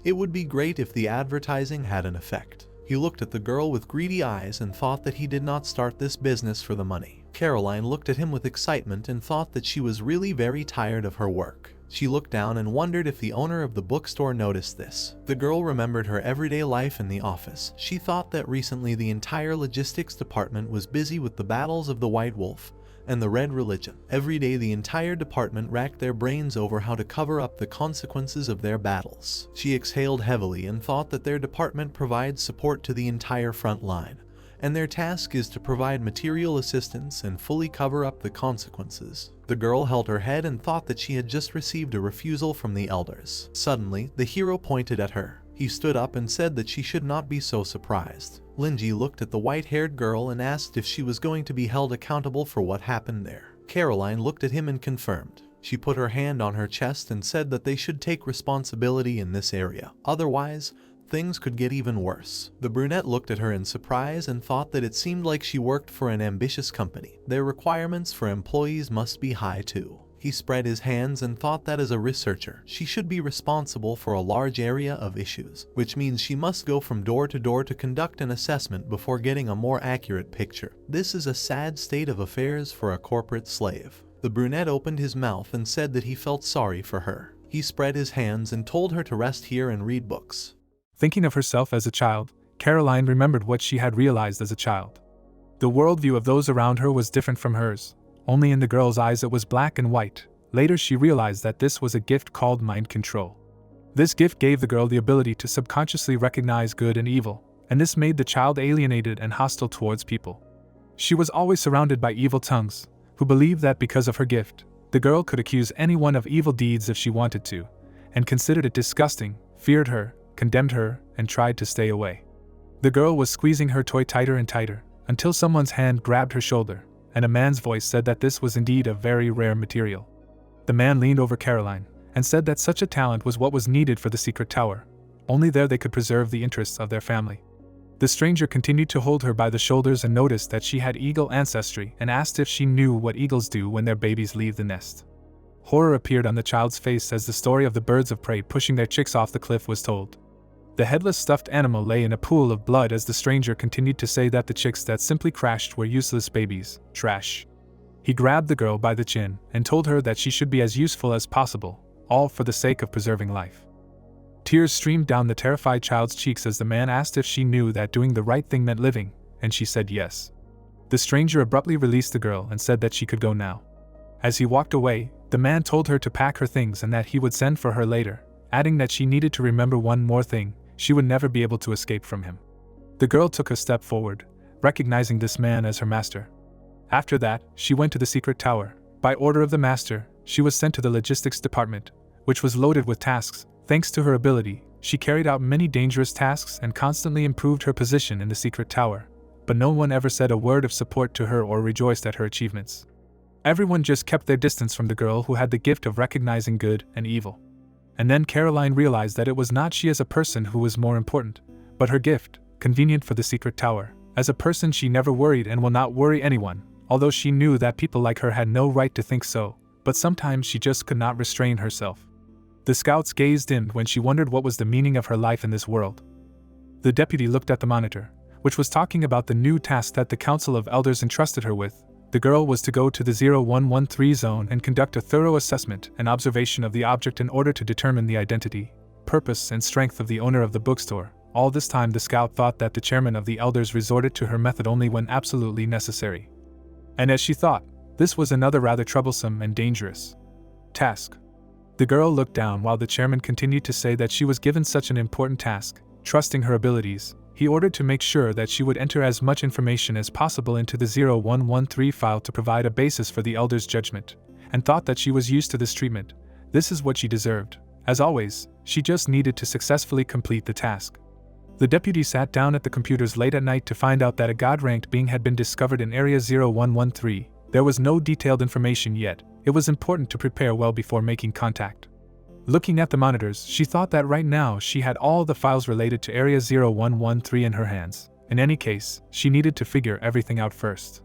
It would be great if the advertising had an effect. He looked at the girl with greedy eyes and thought that he did not start this business for the money. Caroline looked at him with excitement and thought that she was really very tired of her work. She looked down and wondered if the owner of the bookstore noticed this. The girl remembered her everyday life in the office. She thought that recently the entire logistics department was busy with the battles of the White Wolf and the Red Religion. Every day the entire department racked their brains over how to cover up the consequences of their battles. She exhaled heavily and thought that their department provides support to the entire front line, and their task is to provide material assistance and fully cover up the consequences. The girl held her head and thought that she had just received a refusal from the elders. Suddenly, the hero pointed at her. He stood up and said that she should not be so surprised. Linji looked at the white-haired girl and asked if she was going to be held accountable for what happened there. Caroline looked at him and confirmed. She put her hand on her chest and said that they should take responsibility in this area. Otherwise, things could get even worse. The brunette looked at her in surprise and thought that it seemed like she worked for an ambitious company. Their requirements for employees must be high too. He spread his hands and thought that as a researcher, she should be responsible for a large area of issues, which means she must go from door to conduct an assessment before getting a more accurate picture. This is a sad state of affairs for a corporate slave. The brunette opened his mouth and said that he felt sorry for her. He spread his hands and told her to rest here and read books. Thinking of herself as a child, Caroline remembered what she had realized as a child. The worldview of those around her was different from hers. Only in the girl's eyes it was black and white. Later she realized that this was a gift called mind control. This gift gave the girl the ability to subconsciously recognize good and evil, and this made the child alienated and hostile towards people. She was always surrounded by evil tongues, who believed that because of her gift, the girl could accuse anyone of evil deeds if she wanted to, and considered it disgusting, feared her, condemned her, and tried to stay away. The girl was squeezing her toy tighter and tighter, until someone's hand grabbed her shoulder, and a man's voice said that this was indeed a very rare material. The man leaned over Caroline, and said that such a talent was what was needed for the secret tower. Only there they could preserve the interests of their family. The stranger continued to hold her by the shoulders and noticed that she had eagle ancestry and asked if she knew what eagles do when their babies leave the nest. Horror appeared on the child's face as the story of the birds of prey pushing their chicks off the cliff was told. The headless stuffed animal lay in a pool of blood as the stranger continued to say that the chicks that simply crashed were useless babies, trash. He grabbed the girl by the chin and told her that she should be as useful as possible, all for the sake of preserving life. Tears streamed down the terrified child's cheeks as the man asked if she knew that doing the right thing meant living, and she said yes. The stranger abruptly released the girl and said that she could go now. As he walked away, the man told her to pack her things and that he would send for her later, adding that she needed to remember one more thing: she would never be able to escape from him. The girl took a step forward, recognizing this man as her master. After that, she went to the secret tower. By order of the master, she was sent to the logistics department, which was loaded with tasks. Thanks to her ability, she carried out many dangerous tasks and constantly improved her position in the secret tower, but no one ever said a word of support to her or rejoiced at her achievements. Everyone just kept their distance from the girl who had the gift of recognizing good and evil. And then Caroline realized that it was not she as a person who was more important, but her gift, convenient for the secret tower. As a person, she never worried and will not worry anyone, although she knew that people like her had no right to think so, but sometimes she just could not restrain herself. The scout's gaze dimmed when she wondered what was the meaning of her life in this world. The deputy looked at the monitor, which was talking about the new task that the Council of Elders entrusted her with. The girl was to go to the 0113 zone and conduct a thorough assessment and observation of the object in order to determine the identity, purpose, and strength of the owner of the bookstore. All this time the scout thought that the chairman of the Elders resorted to her method only when absolutely necessary. And as she thought, this was another rather troublesome and dangerous task. The girl looked down while the chairman continued to say that she was given such an important task. Trusting her abilities, he ordered to make sure that she would enter as much information as possible into the 0113 file to provide a basis for the Elder's judgment, and thought that she was used to this treatment. This is what she deserved. As always, she just needed to successfully complete the task. The deputy sat down at the computers late at night to find out that a god-ranked being had been discovered in Area 0113. There was no detailed information yet. It was important to prepare well before making contact. Looking at the monitors, she thought that right now she had all the files related to Area 0113 in her hands. In any case, she needed to figure everything out first.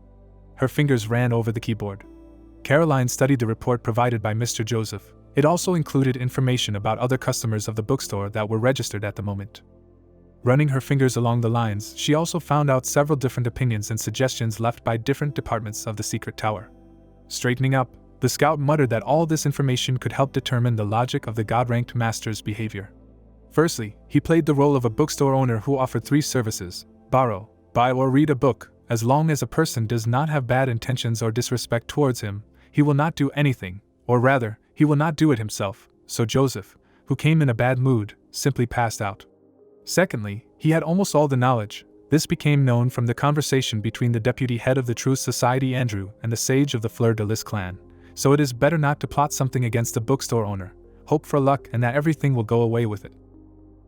Her fingers ran over the keyboard. Caroline studied the report provided by Mr. Joseph. It also included information about other customers of the bookstore that were registered at the moment. Running her fingers along the lines, she also found out several different opinions and suggestions left by different departments of the secret tower. Straightening up, the scout muttered that all this information could help determine the logic of the god-ranked master's behavior. Firstly, he played the role of a bookstore owner who offered 3 services: borrow, buy, or read a book. As long as a person does not have bad intentions or disrespect towards him, he will not do anything, or rather, he will not do it himself. So Joseph, who came in a bad mood, simply passed out. Secondly, he had almost all the knowledge. This became known from the conversation between the deputy head of the Truth Society Andrew and the sage of the Fleur de Lis clan. So it is better not to plot something against the bookstore owner, hope for luck and that everything will go away with it.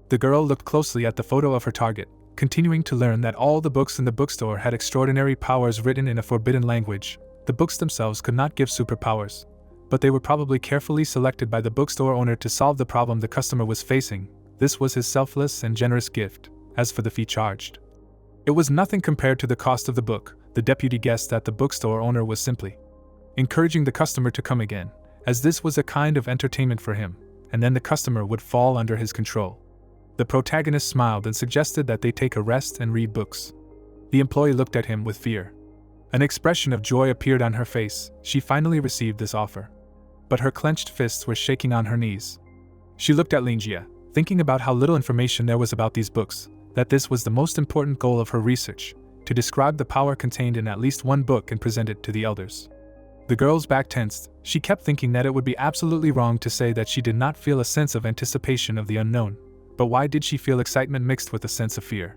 The girl looked closely at the photo of her target, continuing to learn that all the books in the bookstore had extraordinary powers written in a forbidden language. The books themselves could not give superpowers, but they were probably carefully selected by the bookstore owner to solve the problem the customer was facing. This was his selfless and generous gift. As for the fee charged, it was nothing compared to the cost of the book. The deputy guessed that the bookstore owner was simply encouraging the customer to come again, as this was a kind of entertainment for him, and then the customer would fall under his control. The protagonist smiled and suggested that they take a rest and read books. The employee looked at him with fear. An expression of joy appeared on her face. She finally received this offer. But her clenched fists were shaking on her knees. She looked at Lingia, thinking about how little information there was about these books, that this was the most important goal of her research, to describe the power contained in at least one book and present it to the elders. The girl's back tensed. She kept thinking that it would be absolutely wrong to say that she did not feel a sense of anticipation of the unknown. But why did she feel excitement mixed with a sense of fear?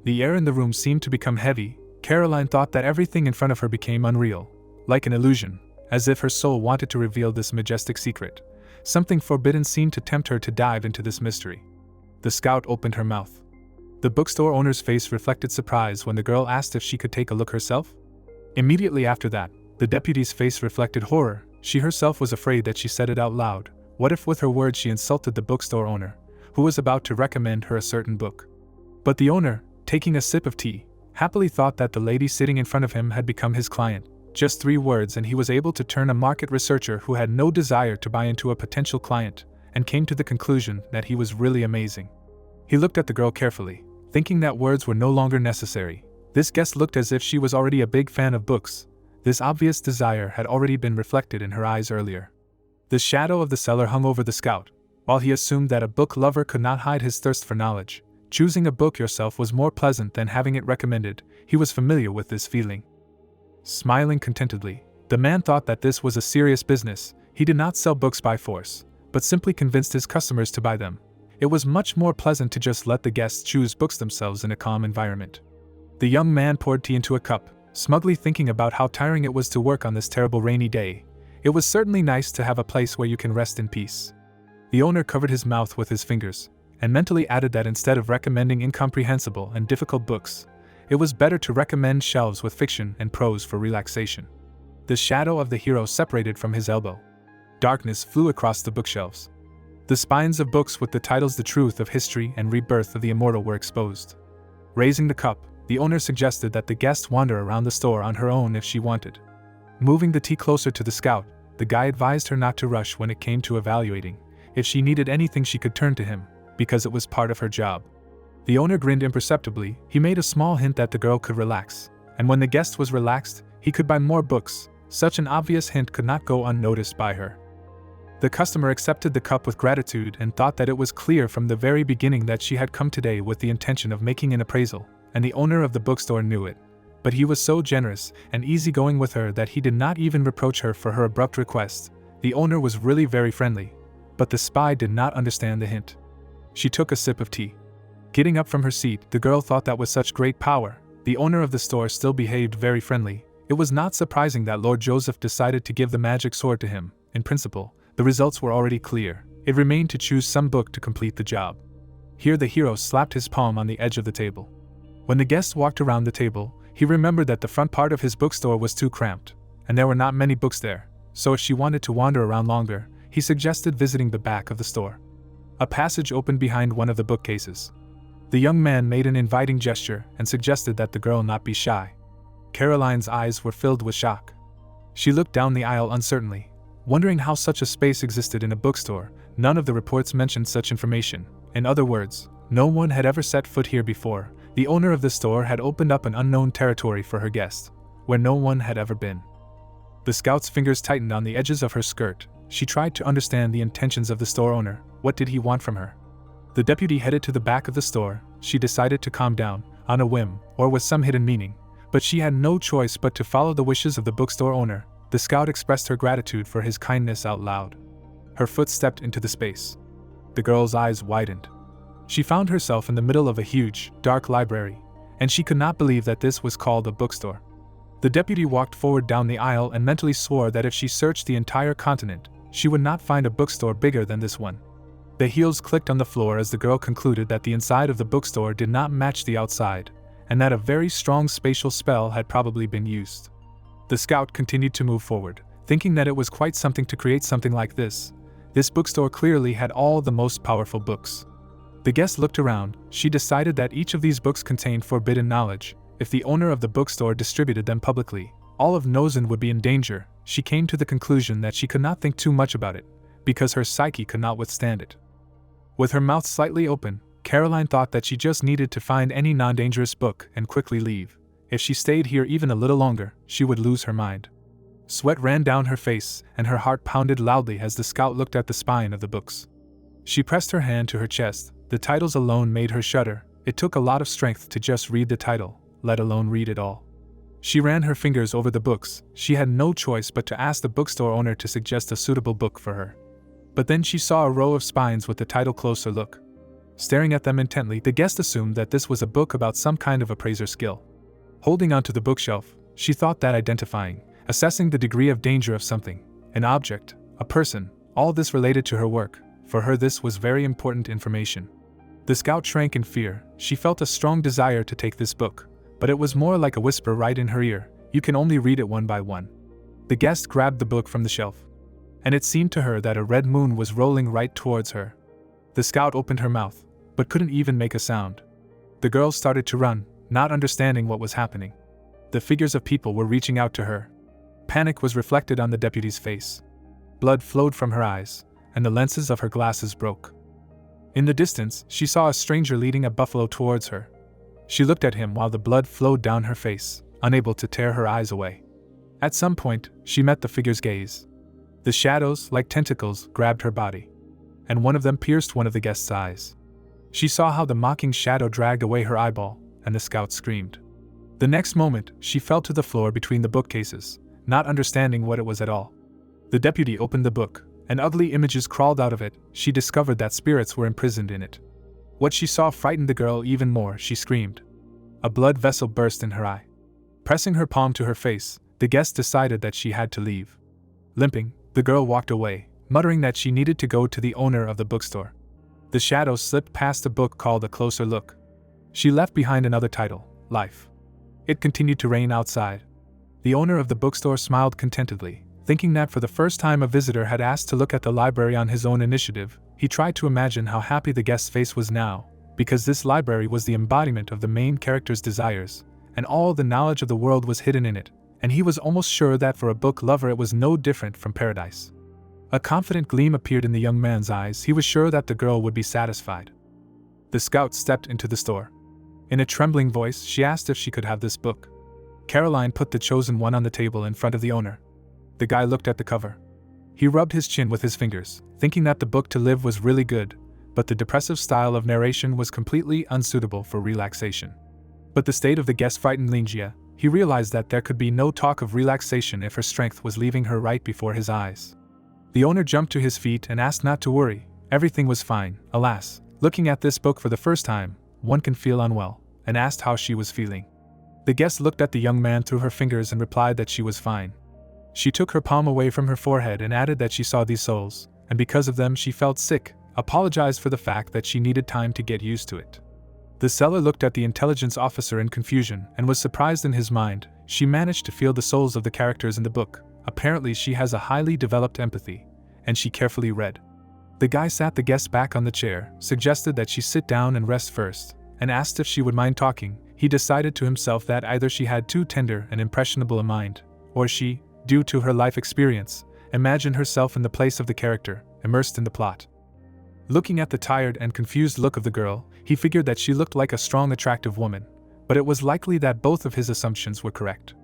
The air in the room seemed to become heavy. Caroline thought that everything in front of her became unreal, like an illusion, as if her soul wanted to reveal this majestic secret. Something forbidden seemed to tempt her to dive into this mystery. The scout opened her mouth. The bookstore owner's face reflected surprise when the girl asked if she could take a look herself. Immediately after that, the deputy's face reflected horror. She herself was afraid that she said it out loud. What if with her words she insulted the bookstore owner, who was about to recommend her a certain book? But the owner, taking a sip of tea, happily thought that the lady sitting in front of him had become his client. Just 3 words and he was able to turn a market researcher who had no desire to buy into a potential client, and came to the conclusion that he was really amazing. He looked at the girl carefully, thinking that words were no longer necessary. This guest looked as if she was already a big fan of books. This obvious desire had already been reflected in her eyes earlier. The shadow of the cellar hung over the scout. While he assumed that a book lover could not hide his thirst for knowledge, choosing a book yourself was more pleasant than having it recommended. He was familiar with this feeling. Smiling contentedly, the man thought that this was a serious business. He did not sell books by force, but simply convinced his customers to buy them. It was much more pleasant to just let the guests choose books themselves in a calm environment. The young man poured tea into a cup, smugly thinking about how tiring it was to work on this terrible rainy day. It was certainly nice to have a place where you can rest in peace. The owner covered his mouth with his fingers, and mentally added that instead of recommending incomprehensible and difficult books, it was better to recommend shelves with fiction and prose for relaxation. The shadow of the hero separated from his elbow. Darkness flew across the bookshelves. The spines of books with the titles The Truth of History and Rebirth of the Immortal were exposed. Raising the cup, the owner suggested that the guest wander around the store on her own if she wanted. Moving the tea closer to the scout, the guy advised her not to rush when it came to evaluating. If she needed anything, she could turn to him, because it was part of her job. The owner grinned imperceptibly. He made a small hint that the girl could relax, and when the guest was relaxed, he could buy more books. Such an obvious hint could not go unnoticed by her. The customer accepted the cup with gratitude and thought that it was clear from the very beginning that she had come today with the intention of making an appraisal, and the owner of the bookstore knew it. But he was so generous and easygoing with her that he did not even reproach her for her abrupt request. The owner was really very friendly, but the spy did not understand the hint. She took a sip of tea. Getting up from her seat, the girl thought that with such great power, the owner of the store still behaved very friendly. It was not surprising that Lord Joseph decided to give the magic sword to him. In principle, the results were already clear. It remained to choose some book to complete the job. Here the hero slapped his palm on the edge of the table. When the guests walked around the table, he remembered that the front part of his bookstore was too cramped, and there were not many books there, so if she wanted to wander around longer, he suggested visiting the back of the store. A passage opened behind one of the bookcases. The young man made an inviting gesture and suggested that the girl not be shy. Caroline's eyes were filled with shock. She looked down the aisle uncertainly, wondering how such a space existed in a bookstore. None of the reports mentioned such information. In other words, no one had ever set foot here before. The owner of the store had opened up an unknown territory for her guest, where no one had ever been. The scout's fingers tightened on the edges of her skirt. She tried to understand the intentions of the store owner. What did he want from her? The deputy headed to the back of the store. She decided to calm down, on a whim, or with some hidden meaning, but she had no choice but to follow the wishes of the bookstore owner. The scout expressed her gratitude for his kindness out loud. Her foot stepped into the space. The girl's eyes widened. She found herself in the middle of a huge, dark library, and she could not believe that this was called a bookstore. The deputy walked forward down the aisle and mentally swore that if she searched the entire continent, she would not find a bookstore bigger than this one. The heels clicked on the floor as the girl concluded that the inside of the bookstore did not match the outside, and that a very strong spatial spell had probably been used. The scout continued to move forward, thinking that it was quite something to create something like this. This bookstore clearly had all the most powerful books. The guest looked around. She decided that each of these books contained forbidden knowledge. If the owner of the bookstore distributed them publicly, all of Nozen would be in danger. She came to the conclusion that she could not think too much about it, because her psyche could not withstand it. With her mouth slightly open, Caroline thought that she just needed to find any non-dangerous book and quickly leave. If she stayed here even a little longer, she would lose her mind. Sweat ran down her face, and her heart pounded loudly as the scout looked at the spine of the books. She pressed her hand to her chest. The titles alone made her shudder. It took a lot of strength to just read the title, let alone read it all. She ran her fingers over the books. She had no choice but to ask the bookstore owner to suggest a suitable book for her. But then she saw a row of spines with the title Closer Look. Staring at them intently, the guest assumed that this was a book about some kind of appraiser skill. Holding onto the bookshelf, she thought that identifying, assessing the degree of danger of something, an object, a person, all this related to her work. For her this was very important information. The scout shrank in fear. She felt a strong desire to take this book, but it was more like a whisper right in her ear. You can only read it one by one. The guest grabbed the book from the shelf, and it seemed to her that a red moon was rolling right towards her. The scout opened her mouth, but couldn't even make a sound. The girl started to run, not understanding what was happening. The figures of people were reaching out to her. Panic was reflected on the deputy's face. Blood flowed from her eyes, and the lenses of her glasses broke. In the distance, she saw a stranger leading a buffalo towards her. She looked at him while the blood flowed down her face, unable to tear her eyes away. At some point, she met the figure's gaze. The shadows, like tentacles, grabbed her body, and one of them pierced one of the guest's eyes. She saw how the mocking shadow dragged away her eyeball, and the scout screamed. The next moment, she fell to the floor between the bookcases, not understanding what it was at all. The deputy opened the book, and ugly images crawled out of it. She discovered that spirits were imprisoned in it. What she saw frightened the girl even more. She screamed. A blood vessel burst in her eye. Pressing her palm to her face, the guest decided that she had to leave. Limping, the girl walked away, muttering that she needed to go to the owner of the bookstore. The shadow slipped past a book called A Closer Look. She left behind another title, Life. It continued to rain outside. The owner of the bookstore smiled contentedly, thinking that for the first time a visitor had asked to look at the library on his own initiative. He tried to imagine how happy the guest's face was now, because this library was the embodiment of the main character's desires, and all the knowledge of the world was hidden in it, and he was almost sure that for a book lover it was no different from paradise. A confident gleam appeared in the young man's eyes. He was sure that the girl would be satisfied. The scout stepped into the store. In a trembling voice, she asked if she could have this book. Caroline put the chosen one on the table in front of the owner. The guy looked at the cover. He rubbed his chin with his fingers, thinking that the book to live was really good, but the depressive style of narration was completely unsuitable for relaxation. But the state of the guest frightened Lingia. He realized that there could be no talk of relaxation if her strength was leaving her right before his eyes. The owner jumped to his feet and asked not to worry. Everything was fine. Alas, looking at this book for the first time, one can feel unwell, and asked how she was feeling. The guest looked at the young man through her fingers and replied that she was fine. She took her palm away from her forehead and added that she saw these souls, and because of them she felt sick, apologized for the fact that she needed time to get used to it. The seller looked at the intelligence officer in confusion and was surprised in his mind. She managed to feel the souls of the characters in the book. Apparently she has a highly developed empathy, and she carefully read. The guy sat the guest back on the chair, suggested that she sit down and rest first, and asked if she would mind talking. He decided to himself that either she had too tender and impressionable a mind, or she, due to her life experience, imagined herself in the place of the character, immersed in the plot. Looking at the tired and confused look of the girl, he figured that she looked like a strong, attractive woman, but it was likely that both of his assumptions were correct.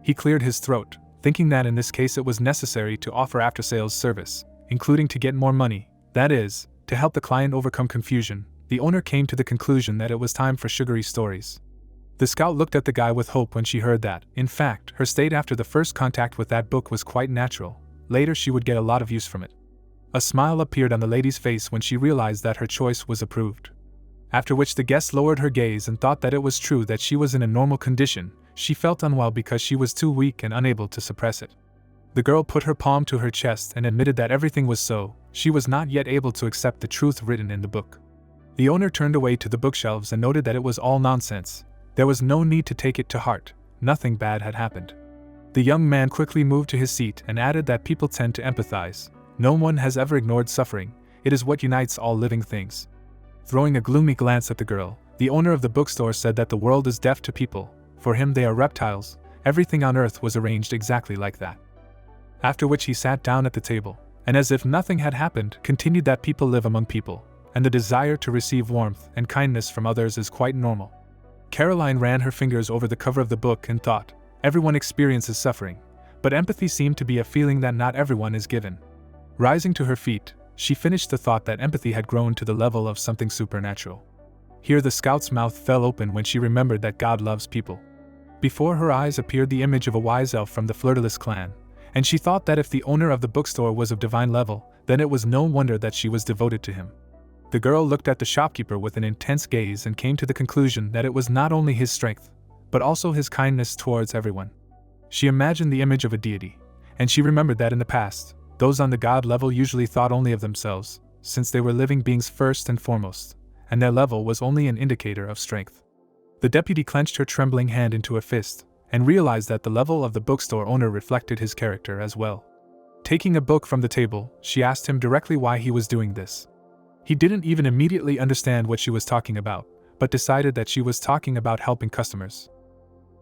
He cleared his throat, thinking that in this case it was necessary to offer after-sales service, including to get more money, that is, to help the client overcome confusion. The owner came to the conclusion that it was time for sugary stories. The scout looked at the guy with hope when she heard that. In fact, her state after the first contact with that book was quite natural. Later she would get a lot of use from it. A smile appeared on the lady's face when she realized that her choice was approved. After which the guest lowered her gaze and thought that it was true that she was in a normal condition. She felt unwell because she was too weak and unable to suppress it. The girl put her palm to her chest and admitted that everything was so. She was not yet able to accept the truth written in the book. The owner turned away to the bookshelves and noted that it was all nonsense. There was no need to take it to heart. Nothing bad had happened. The young man quickly moved to his seat and added that people tend to empathize. No one has ever ignored suffering. It is what unites all living things. Throwing a gloomy glance at the girl, the owner of the bookstore said that the world is deaf to people. For him they are reptiles. Everything on earth was arranged exactly like that. After which he sat down at the table, and as if nothing had happened, continued that people live among people, and the desire to receive warmth and kindness from others is quite normal. Caroline ran her fingers over the cover of the book and thought, everyone experiences suffering, but empathy seemed to be a feeling that not everyone is given. Rising to her feet, she finished the thought that empathy had grown to the level of something supernatural. Here the scout's mouth fell open when she remembered that God loves people. Before her eyes appeared the image of a wise elf from the Flirtless clan, and she thought that if the owner of the bookstore was of divine level, then it was no wonder that she was devoted to him. The girl looked at the shopkeeper with an intense gaze and came to the conclusion that it was not only his strength, but also his kindness towards everyone. She imagined the image of a deity, and she remembered that in the past, those on the god level usually thought only of themselves, since they were living beings first and foremost, and their level was only an indicator of strength. The deputy clenched her trembling hand into a fist, and realized that the level of the bookstore owner reflected his character as well. Taking a book from the table, she asked him directly why he was doing this. He didn't even immediately understand what she was talking about, but decided that she was talking about helping customers.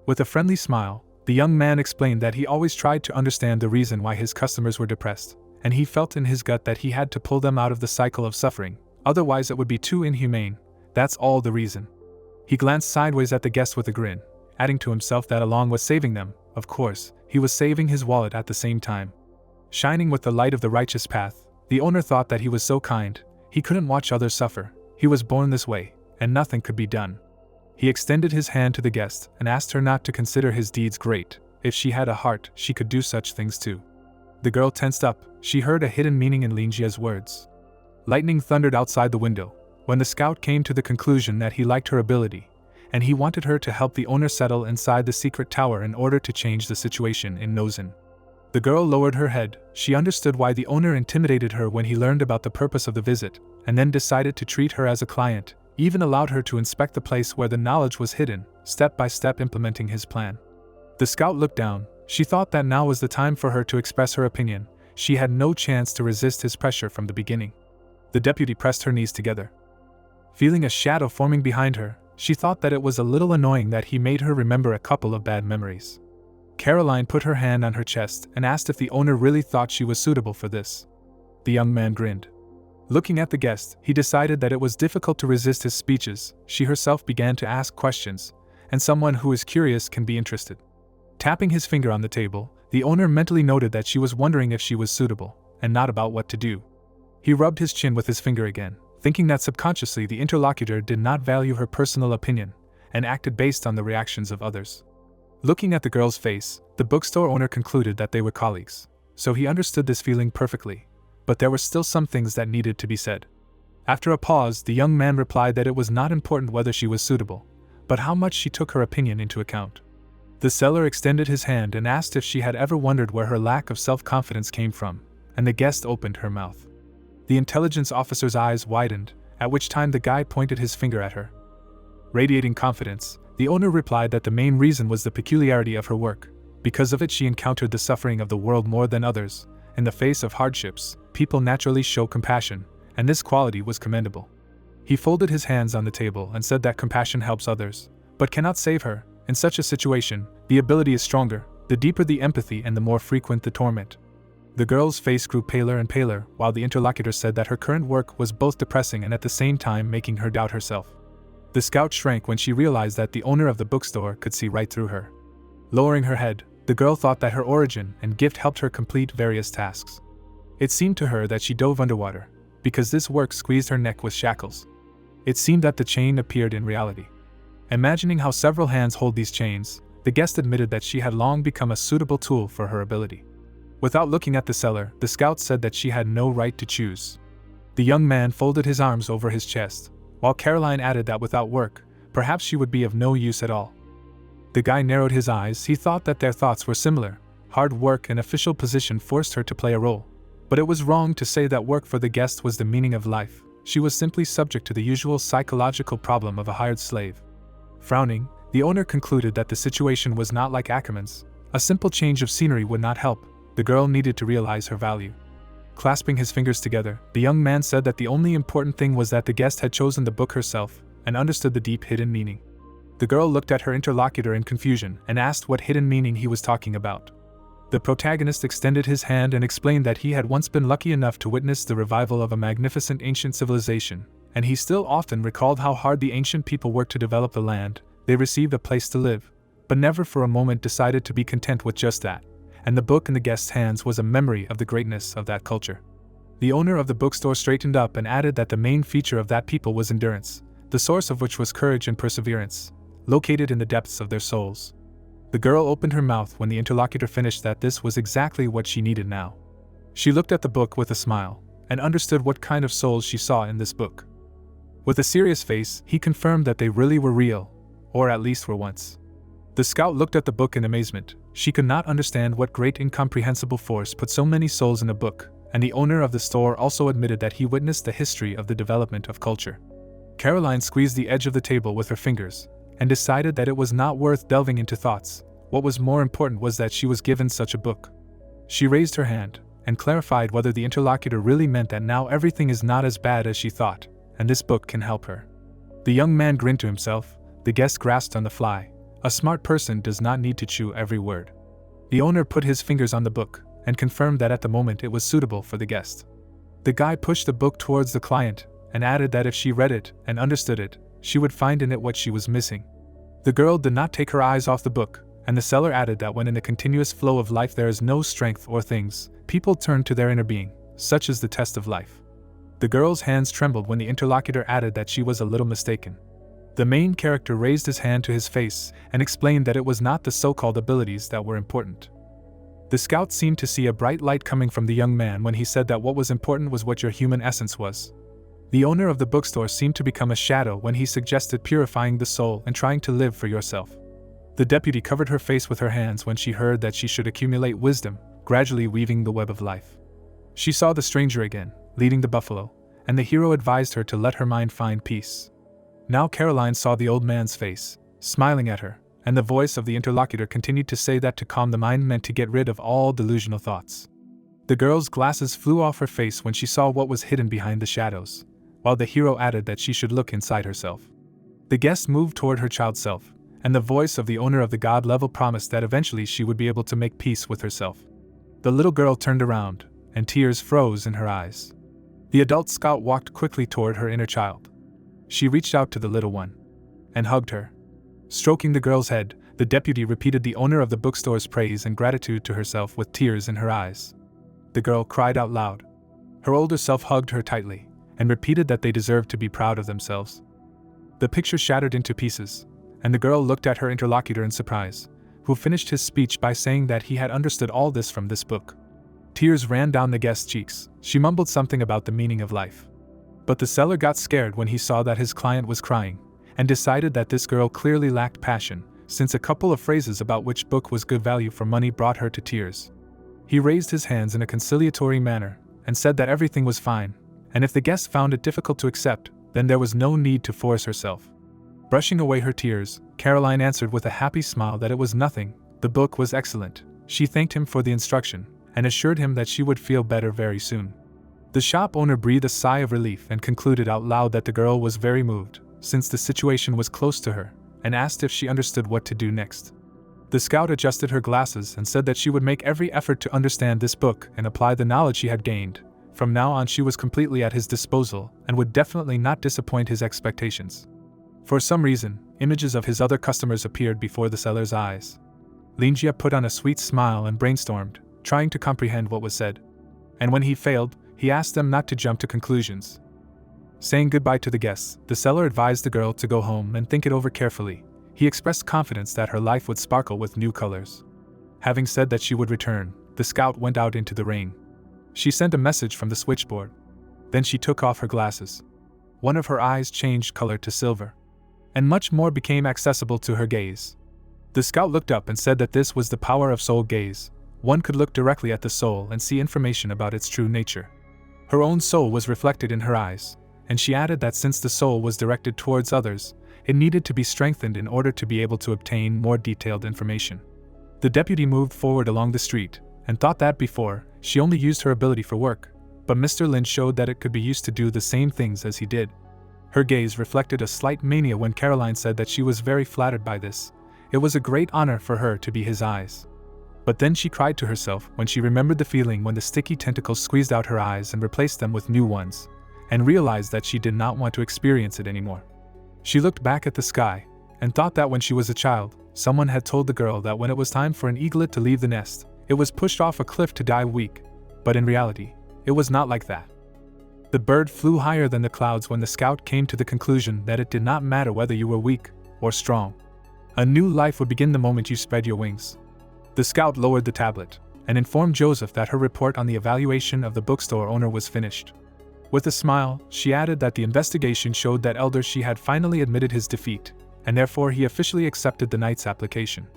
With a friendly smile, the young man explained that he always tried to understand the reason why his customers were depressed, and he felt in his gut that he had to pull them out of the cycle of suffering. Otherwise it would be too inhumane. That's all the reason. He glanced sideways at the guest with a grin, adding to himself that along with saving them, of course, he was saving his wallet at the same time. Shining with the light of the righteous path, the owner thought that he was so kind, he couldn't watch others suffer. He was born this way, and nothing could be done. He extended his hand to the guest and asked her not to consider his deeds great. If she had a heart, she could do such things too. The girl tensed up. She heard a hidden meaning in Lin Jia's words. Lightning thundered outside the window, when the scout came to the conclusion that he liked her ability, and he wanted her to help the owner settle inside the secret tower in order to change the situation in Nozin. The girl lowered her head. She understood why the owner intimidated her when he learned about the purpose of the visit, and then decided to treat her as a client, even allowed her to inspect the place where the knowledge was hidden, step by step implementing his plan. The scout looked down. She thought that now was the time for her to express her opinion. She had no chance to resist his pressure from the beginning. The deputy pressed her knees together. Feeling a shadow forming behind her, she thought that it was a little annoying that he made her remember a couple of bad memories. Caroline put her hand on her chest and asked if the owner really thought she was suitable for this. The young man grinned. Looking at the guest, he decided that it was difficult to resist his speeches. She herself began to ask questions, and someone who is curious can be interested. Tapping his finger on the table, the owner mentally noted that she was wondering if she was suitable, and not about what to do. He rubbed his chin with his finger again, thinking that subconsciously the interlocutor did not value her personal opinion, and acted based on the reactions of others. Looking at the girl's face, the bookstore owner concluded that they were colleagues, so he understood this feeling perfectly, but there were still some things that needed to be said. After a pause, the young man replied that it was not important whether she was suitable, but how much she took her opinion into account. The seller extended his hand and asked if she had ever wondered where her lack of self-confidence came from, and the guest opened her mouth. The intelligence officer's eyes widened, at which time the guy pointed his finger at her. Radiating confidence, the owner replied that the main reason was the peculiarity of her work. Because of it, she encountered the suffering of the world more than others. In the face of hardships, people naturally show compassion, and this quality was commendable. He folded his hands on the table and said that compassion helps others, but cannot save her. In such a situation, the ability is stronger, the deeper the empathy and the more frequent the torment. The girl's face grew paler and paler, while the interlocutor said that her current work was both depressing and at the same time making her doubt herself. The scout shrank when she realized that the owner of the bookstore could see right through her. Lowering her head, the girl thought that her origin and gift helped her complete various tasks. It seemed to her that she dove underwater, because this work squeezed her neck with shackles. It seemed that the chain appeared in reality. Imagining how several hands hold these chains, the guest admitted that she had long become a suitable tool for her ability. Without looking at the seller, the scout said that she had no right to choose. The young man folded his arms over his chest, while Caroline added that without work, perhaps she would be of no use at all. The guy narrowed his eyes. He thought that their thoughts were similar. Hard work and official position forced her to play a role. But it was wrong to say that work for the guest was the meaning of life. She was simply subject to the usual psychological problem of a hired slave. Frowning, the owner concluded that the situation was not like Ackerman's. A simple change of scenery would not help. The girl needed to realize her value. Clasping his fingers together, the young man said that the only important thing was that the guest had chosen the book herself and understood the deep hidden meaning. The girl looked at her interlocutor in confusion and asked what hidden meaning he was talking about. The protagonist extended his hand and explained that he had once been lucky enough to witness the revival of a magnificent ancient civilization, and he still often recalled how hard the ancient people worked to develop the land. They received a place to live, but never for a moment decided to be content with just that. And the book in the guest's hands was a memory of the greatness of that culture. The owner of the bookstore straightened up and added that the main feature of that people was endurance, the source of which was courage and perseverance, located in the depths of their souls. The girl opened her mouth when the interlocutor finished that this was exactly what she needed now. She looked at the book with a smile, and understood what kind of souls she saw in this book. With a serious face, he confirmed that they really were real, or at least were once. The scout looked at the book in amazement. She could not understand what great incomprehensible force put so many souls in a book, and the owner of the store also admitted that he witnessed the history of the development of culture. Caroline squeezed the edge of the table with her fingers, and decided that it was not worth delving into thoughts. What was more important was that she was given such a book. She raised her hand, and clarified whether the interlocutor really meant that now everything is not as bad as she thought, and this book can help her. The young man grinned to himself. The guest grasped on the fly. A smart person does not need to chew every word. The owner put his fingers on the book, and confirmed that at the moment it was suitable for the guest. The guy pushed the book towards the client, and added that if she read it and understood it, she would find in it what she was missing. The girl did not take her eyes off the book, and the seller added that when in the continuous flow of life there is no strength or things, people turn to their inner being, such as the test of life. The girl's hands trembled when the interlocutor added that she was a little mistaken. The main character raised his hand to his face and explained that it was not the so-called abilities that were important. The scout seemed to see a bright light coming from the young man when he said that what was important was what your human essence was. The owner of the bookstore seemed to become a shadow when he suggested purifying the soul and trying to live for yourself. The deputy covered her face with her hands when she heard that she should accumulate wisdom, gradually weaving the web of life. She saw the stranger again, leading the buffalo, and the hero advised her to let her mind find peace. Now Caroline saw the old man's face, smiling at her, and the voice of the interlocutor continued to say that to calm the mind meant to get rid of all delusional thoughts. The girl's glasses flew off her face when she saw what was hidden behind the shadows, while the hero added that she should look inside herself. The guest moved toward her child self, and the voice of the owner of the god level promised that eventually she would be able to make peace with herself. The little girl turned around, and tears froze in her eyes. The adult scout walked quickly toward her inner child. She reached out to the little one and hugged her. Stroking the girl's head, the deputy repeated the owner of the bookstore's praise and gratitude to herself with tears in her eyes. The girl cried out loud. Her older self hugged her tightly and repeated that they deserved to be proud of themselves. The picture shattered into pieces, and the girl looked at her interlocutor in surprise, who finished his speech by saying that he had understood all this from this book. Tears ran down the guest's cheeks. She mumbled something about the meaning of life. But the seller got scared when he saw that his client was crying, and decided that this girl clearly lacked passion, since a couple of phrases about which book was good value for money brought her to tears. He raised his hands in a conciliatory manner, and said that everything was fine, and if the guest found it difficult to accept, then there was no need to force herself. Brushing away her tears, Caroline answered with a happy smile that it was nothing, the book was excellent. She thanked him for the instruction, and assured him that she would feel better very soon. The shop owner breathed a sigh of relief and concluded out loud that the girl was very moved, since the situation was close to her, and asked if she understood what to do next. The scout adjusted her glasses and said that she would make every effort to understand this book and apply the knowledge she had gained. From now on she was completely at his disposal and would definitely not disappoint his expectations. For some reason, images of his other customers appeared before the seller's eyes. Linjia put on a sweet smile and brainstormed, trying to comprehend what was said. And when he failed, he asked them not to jump to conclusions. Saying goodbye to the guests, the seller advised the girl to go home and think it over carefully. He expressed confidence that her life would sparkle with new colors. Having said that she would return, the scout went out into the rain. She sent a message from the switchboard. Then she took off her glasses. One of her eyes changed color to silver, and much more became accessible to her gaze. The scout looked up and said that this was the power of soul gaze. One could look directly at the soul and see information about its true nature. Her own soul was reflected in her eyes, and she added that since the soul was directed towards others, it needed to be strengthened in order to be able to obtain more detailed information. The deputy moved forward along the street, and thought that before, she only used her ability for work, but Mr. Lin showed that it could be used to do the same things as he did. Her gaze reflected a slight mania when Caroline said that she was very flattered by this. It was a great honor for her to be his eyes. But then she cried to herself when she remembered the feeling when the sticky tentacles squeezed out her eyes and replaced them with new ones, and realized that she did not want to experience it anymore. She looked back at the sky, and thought that when she was a child, someone had told the girl that when it was time for an eaglet to leave the nest, it was pushed off a cliff to die weak, but in reality, it was not like that. The bird flew higher than the clouds when the scout came to the conclusion that it did not matter whether you were weak or strong. A new life would begin the moment you spread your wings. The scout lowered the tablet, and informed Joseph that her report on the evaluation of the bookstore owner was finished. With a smile, she added that the investigation showed that Elder Shi had finally admitted his defeat, and therefore he officially accepted the knight's application.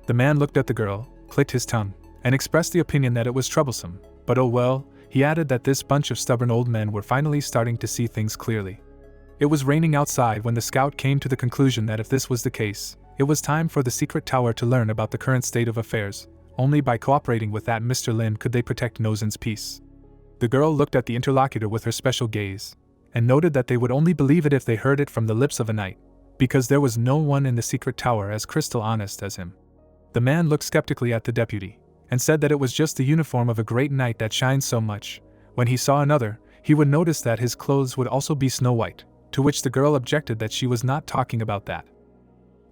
The man looked at the girl, clicked his tongue, and expressed the opinion that it was troublesome, but oh well, he added that this bunch of stubborn old men were finally starting to see things clearly. It was raining outside when the scout came to the conclusion that if this was the case, it was time for the secret tower to learn about the current state of affairs. Only by cooperating with that Mr. Lin could they protect Nozen's peace. The girl looked at the interlocutor with her special gaze, and noted that they would only believe it if they heard it from the lips of a knight, because there was no one in the secret tower as crystal honest as him. The man looked skeptically at the deputy, and said that it was just the uniform of a great knight that shines so much. When he saw another, he would notice that his clothes would also be snow white, to which the girl objected that she was not talking about that.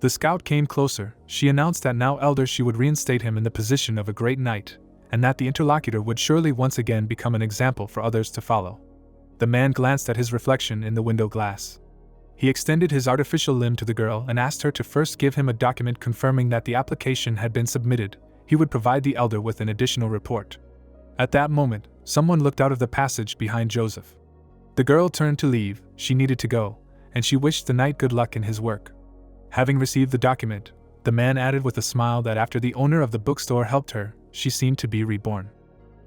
The scout came closer. She announced that now elder she would reinstate him in the position of a great knight, and that the interlocutor would surely once again become an example for others to follow. The man glanced at his reflection in the window glass. He extended his artificial limb to the girl and asked her to first give him a document confirming that the application had been submitted. He would provide the elder with an additional report. At that moment, someone looked out of the passage behind Joseph. The girl turned to leave. She needed to go, and she wished the knight good luck in his work. Having received the document, the man added with a smile that after the owner of the bookstore helped her, she seemed to be reborn.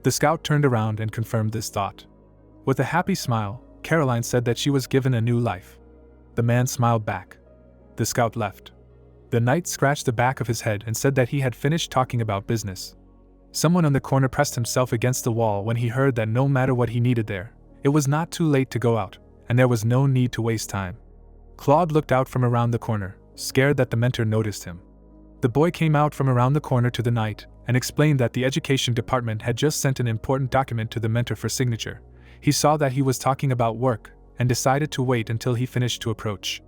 The scout turned around and confirmed this thought. With a happy smile, Caroline said that she was given a new life. The man smiled back. The scout left. The knight scratched the back of his head and said that he had finished talking about business. Someone on the corner pressed himself against the wall when he heard that no matter what he needed there, it was not too late to go out, and there was no need to waste time. Claude looked out from around the corner, scared that the mentor noticed him. The boy came out from around the corner to the knight and explained that the education department had just sent an important document to the mentor for signature. He saw that he was talking about work and decided to wait until he finished to approach.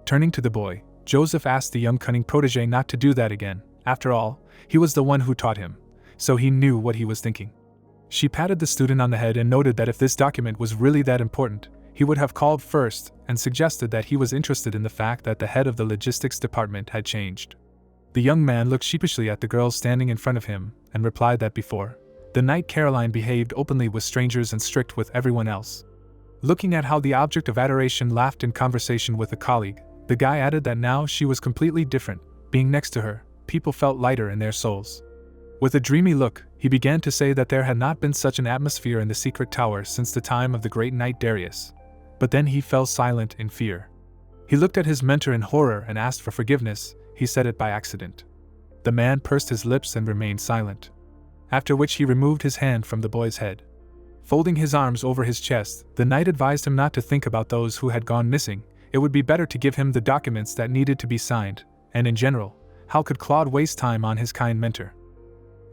Turning to the boy, Joseph asked the young cunning protege not to do that again. After all, he was the one who taught him, so he knew what he was thinking. She patted the student on the head and noted that if this document was really that important, he would have called first and suggested that he was interested in the fact that the head of the logistics department had changed. The young man looked sheepishly at the girl standing in front of him and replied that before the night Caroline behaved openly with strangers and strict with everyone else. Looking at how the object of adoration laughed in conversation with a colleague, the guy added that now she was completely different. Being next to her, people felt lighter in their souls. With a dreamy look, he began to say that there had not been such an atmosphere in the secret tower since the time of the great knight Darius. But then he fell silent in fear. He looked at his mentor in horror and asked for forgiveness. He said it by accident. The man pursed his lips and remained silent. After which he removed his hand from the boy's head. Folding his arms over his chest, the knight advised him not to think about those who had gone missing. It would be better to give him the documents that needed to be signed, and in general, how could Claude waste time on his kind mentor?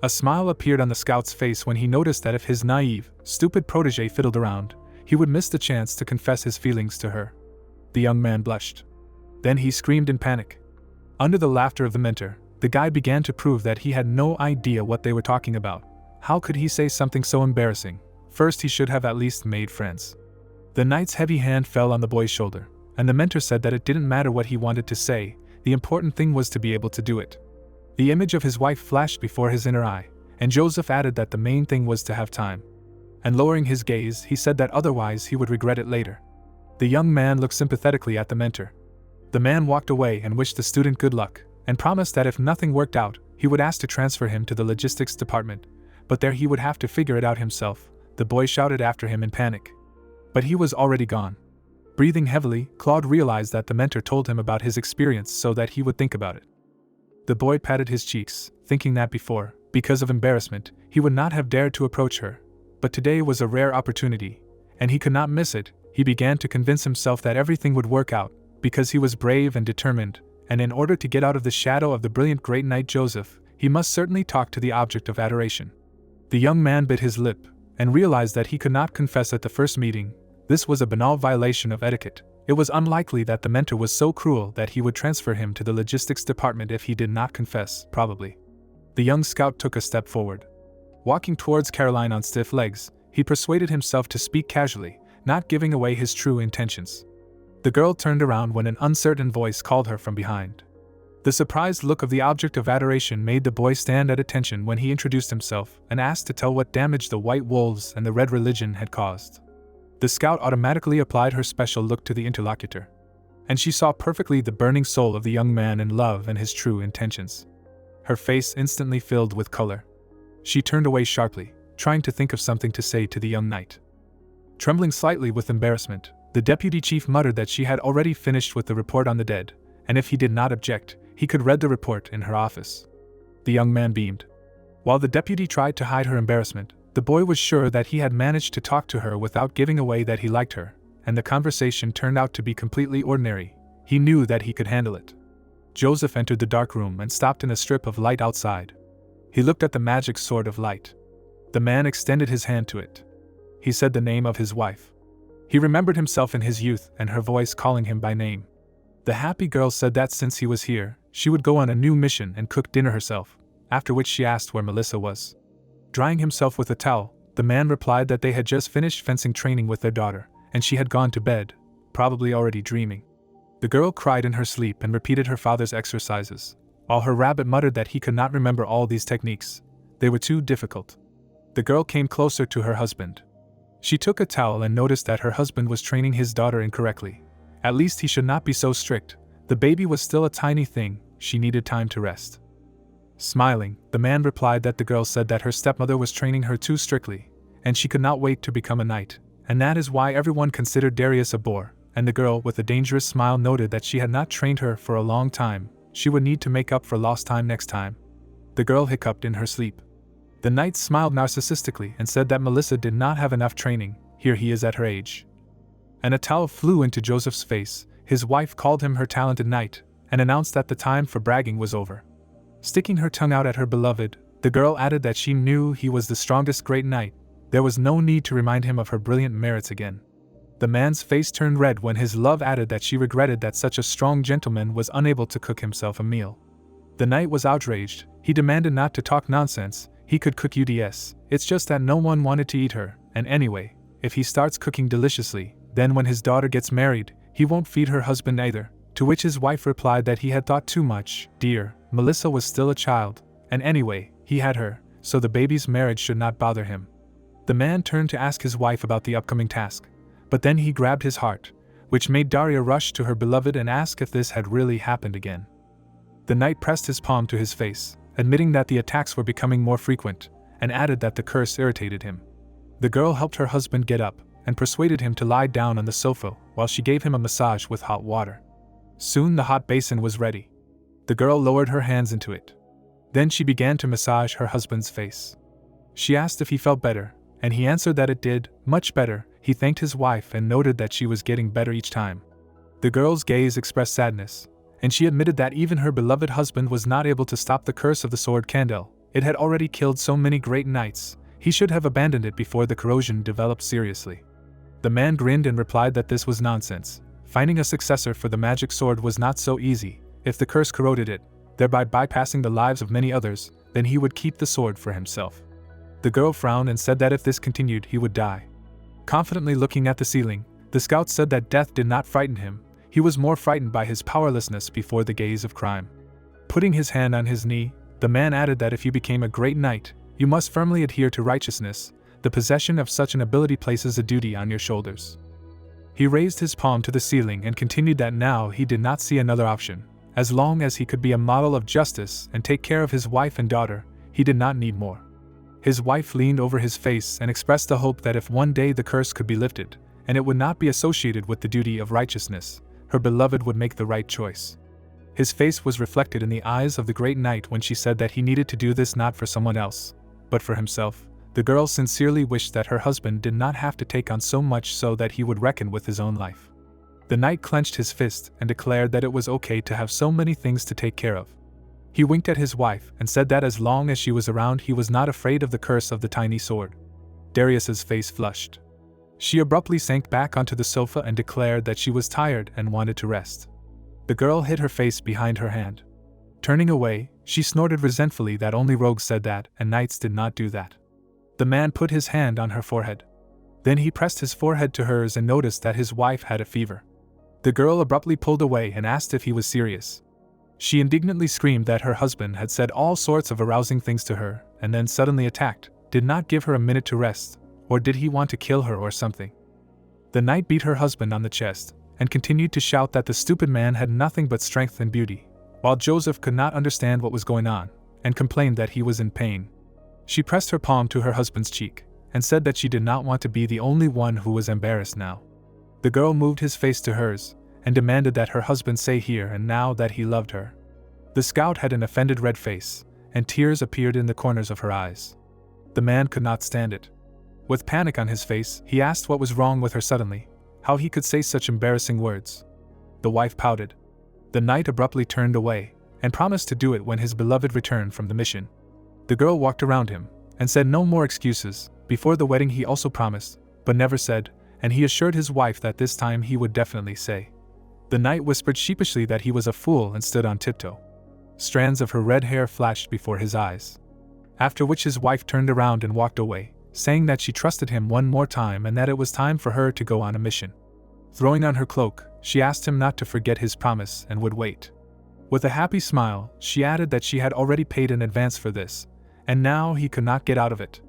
A smile appeared on the scout's face when he noticed that if his naive, stupid protege fiddled around, he would miss the chance to confess his feelings to her. The young man blushed. Then he screamed in panic. Under the laughter of the mentor, the guy began to prove that he had no idea what they were talking about. How could he say something so embarrassing? First, he should have at least made friends. The knight's heavy hand fell on the boy's shoulder, and the mentor said that it didn't matter what he wanted to say, the important thing was to be able to do it. The image of his wife flashed before his inner eye, and Joseph added that the main thing was to have time. And lowering his gaze, he said that otherwise he would regret it later. The young man looked sympathetically at the mentor. The man walked away and wished the student good luck, and promised that if nothing worked out, he would ask to transfer him to the logistics department, but there he would have to figure it out himself. The boy shouted after him in panic. But he was already gone. Breathing heavily, Claude realized that the mentor told him about his experience so that he would think about it. The boy patted his cheeks, thinking that before, because of embarrassment, he would not have dared to approach her. But today was a rare opportunity, and he could not miss it. He began to convince himself that everything would work out, because he was brave and determined, and in order to get out of the shadow of the brilliant great knight Joseph, he must certainly talk to the object of adoration. The young man bit his lip, and realized that he could not confess at the first meeting. This was a banal violation of etiquette. It was unlikely that the mentor was so cruel that he would transfer him to the logistics department if he did not confess, probably. The young scout took a step forward. Walking towards Caroline on stiff legs, he persuaded himself to speak casually, not giving away his true intentions. The girl turned around when an uncertain voice called her from behind. The surprised look of the object of adoration made the boy stand at attention when he introduced himself and asked to tell what damage the white wolves and the red religion had caused. The scout automatically applied her special look to the interlocutor, and she saw perfectly the burning soul of the young man in love and his true intentions. Her face instantly filled with color. She turned away sharply, trying to think of something to say to the young knight. Trembling slightly with embarrassment, the deputy chief muttered that she had already finished with the report on the dead, and if he did not object, he could read the report in her office. The young man beamed. While the deputy tried to hide her embarrassment, the boy was sure that he had managed to talk to her without giving away that he liked her, and the conversation turned out to be completely ordinary. He knew that he could handle it. Joseph entered the dark room and stopped in a strip of light outside. He looked at the magic sword of light. The man extended his hand to it. he said the name of his wife. He remembered himself in his youth and her voice calling him by name. The happy girl said that since he was here, she would go on a new mission and cook dinner herself, after which she asked where Melissa was. Drying himself with a towel, the man replied that they had just finished fencing training with their daughter, and she had gone to bed, probably already dreaming. The girl cried in her sleep and repeated her father's exercises, while her rabbit muttered that he could not remember all these techniques. They were too difficult. The girl came closer to her husband. She took a towel and noticed that her husband was training his daughter incorrectly. At least he should not be so strict. The baby was still a tiny thing, she needed time to rest. Smiling, the man replied that the girl said that her stepmother was training her too strictly, and she could not wait to become a knight, and that is why everyone considered Darius a bore, and the girl with a dangerous smile noted that she had not trained her for a long time, she would need to make up for lost time next time. The girl hiccuped in her sleep. The knight smiled narcissistically and said that Melissa did not have enough training, here he is at her age. And a towel flew into Joseph's face. His wife called him her talented knight, and announced that the time for bragging was over. Sticking her tongue out at her beloved, the girl added that she knew he was the strongest great knight. There was no need to remind him of her brilliant merits again. The man's face turned red when his love added that she regretted that such a strong gentleman was unable to cook himself a meal. The knight was outraged. He demanded not to talk nonsense. He could cook UDS, it's just that no one wanted to eat her, and anyway, if he starts cooking deliciously, then when his daughter gets married, he won't feed her husband either, to which his wife replied that he had thought too much. Dear, Melissa was still a child, and anyway, he had her, so the baby's marriage should not bother him. The man turned to ask his wife about the upcoming task, but then he grabbed his heart, which made Daria rush to her beloved and ask if this had really happened again. The knight pressed his palm to his face, admitting that the attacks were becoming more frequent, and added that the curse irritated him. The girl helped her husband get up, and persuaded him to lie down on the sofa while she gave him a massage with hot water. Soon the hot basin was ready. The girl lowered her hands into it. Then she began to massage her husband's face. She asked if he felt better, and he answered that it did, much better. He thanked his wife and noted that she was getting better each time. The girl's gaze expressed sadness, and she admitted that even her beloved husband was not able to stop the curse of the sword candle. It had already killed so many great knights, he should have abandoned it before the corrosion developed seriously. The man grinned and replied that this was nonsense. Finding a successor for the magic sword was not so easy. If the curse corroded it, thereby bypassing the lives of many others, then he would keep the sword for himself. The girl frowned and said that if this continued he would die. Confidently looking at the ceiling, the scout said that death did not frighten him. He was more frightened by his powerlessness before the gaze of crime. Putting his hand on his knee, the man added that if you became a great knight, you must firmly adhere to righteousness. The possession of such an ability places a duty on your shoulders. He raised his palm to the ceiling and continued that now he did not see another option. As long as he could be a model of justice and take care of his wife and daughter, he did not need more. His wife leaned over his face and expressed the hope that if one day the curse could be lifted, and it would not be associated with the duty of righteousness, her beloved would make the right choice. His face was reflected in the eyes of the great knight when she said that he needed to do this not for someone else, but for himself. The girl sincerely wished that her husband did not have to take on so much so that he would reckon with his own life. The knight clenched his fist and declared that it was okay to have so many things to take care of. He winked at his wife and said that as long as she was around he was not afraid of the curse of the tiny sword. Darius's face flushed. She abruptly sank back onto the sofa and declared that she was tired and wanted to rest. The girl hid her face behind her hand. Turning away, she snorted resentfully that only rogues said that, and knights did not do that. The man put his hand on her forehead. Then he pressed his forehead to hers and noticed that his wife had a fever. The girl abruptly pulled away and asked if he was serious. She indignantly screamed that her husband had said all sorts of arousing things to her, and then suddenly attacked, did not give her a minute to rest, or did he want to kill her or something? The knight beat her husband on the chest, and continued to shout that the stupid man had nothing but strength and beauty, while Joseph could not understand what was going on, and complained that he was in pain. She pressed her palm to her husband's cheek, and said that she did not want to be the only one who was embarrassed now. The girl moved his face to hers, and demanded that her husband say here and now that he loved her. The scout had an offended red face, and tears appeared in the corners of her eyes. The man could not stand it. With panic on his face, he asked what was wrong with her suddenly, how he could say such embarrassing words. The wife pouted. The knight abruptly turned away, and promised to do it when his beloved returned from the mission. The girl walked around him, and said no more excuses. Before the wedding he also promised but never said, and he assured his wife that this time he would definitely say. The knight whispered sheepishly that he was a fool and stood on tiptoe. Strands of her red hair flashed before his eyes. After which his wife turned around and walked away, saying that she trusted him one more time and that it was time for her to go on a mission. Throwing on her cloak, she asked him not to forget his promise and would wait. With a happy smile, she added that she had already paid in advance for this, and now he could not get out of it.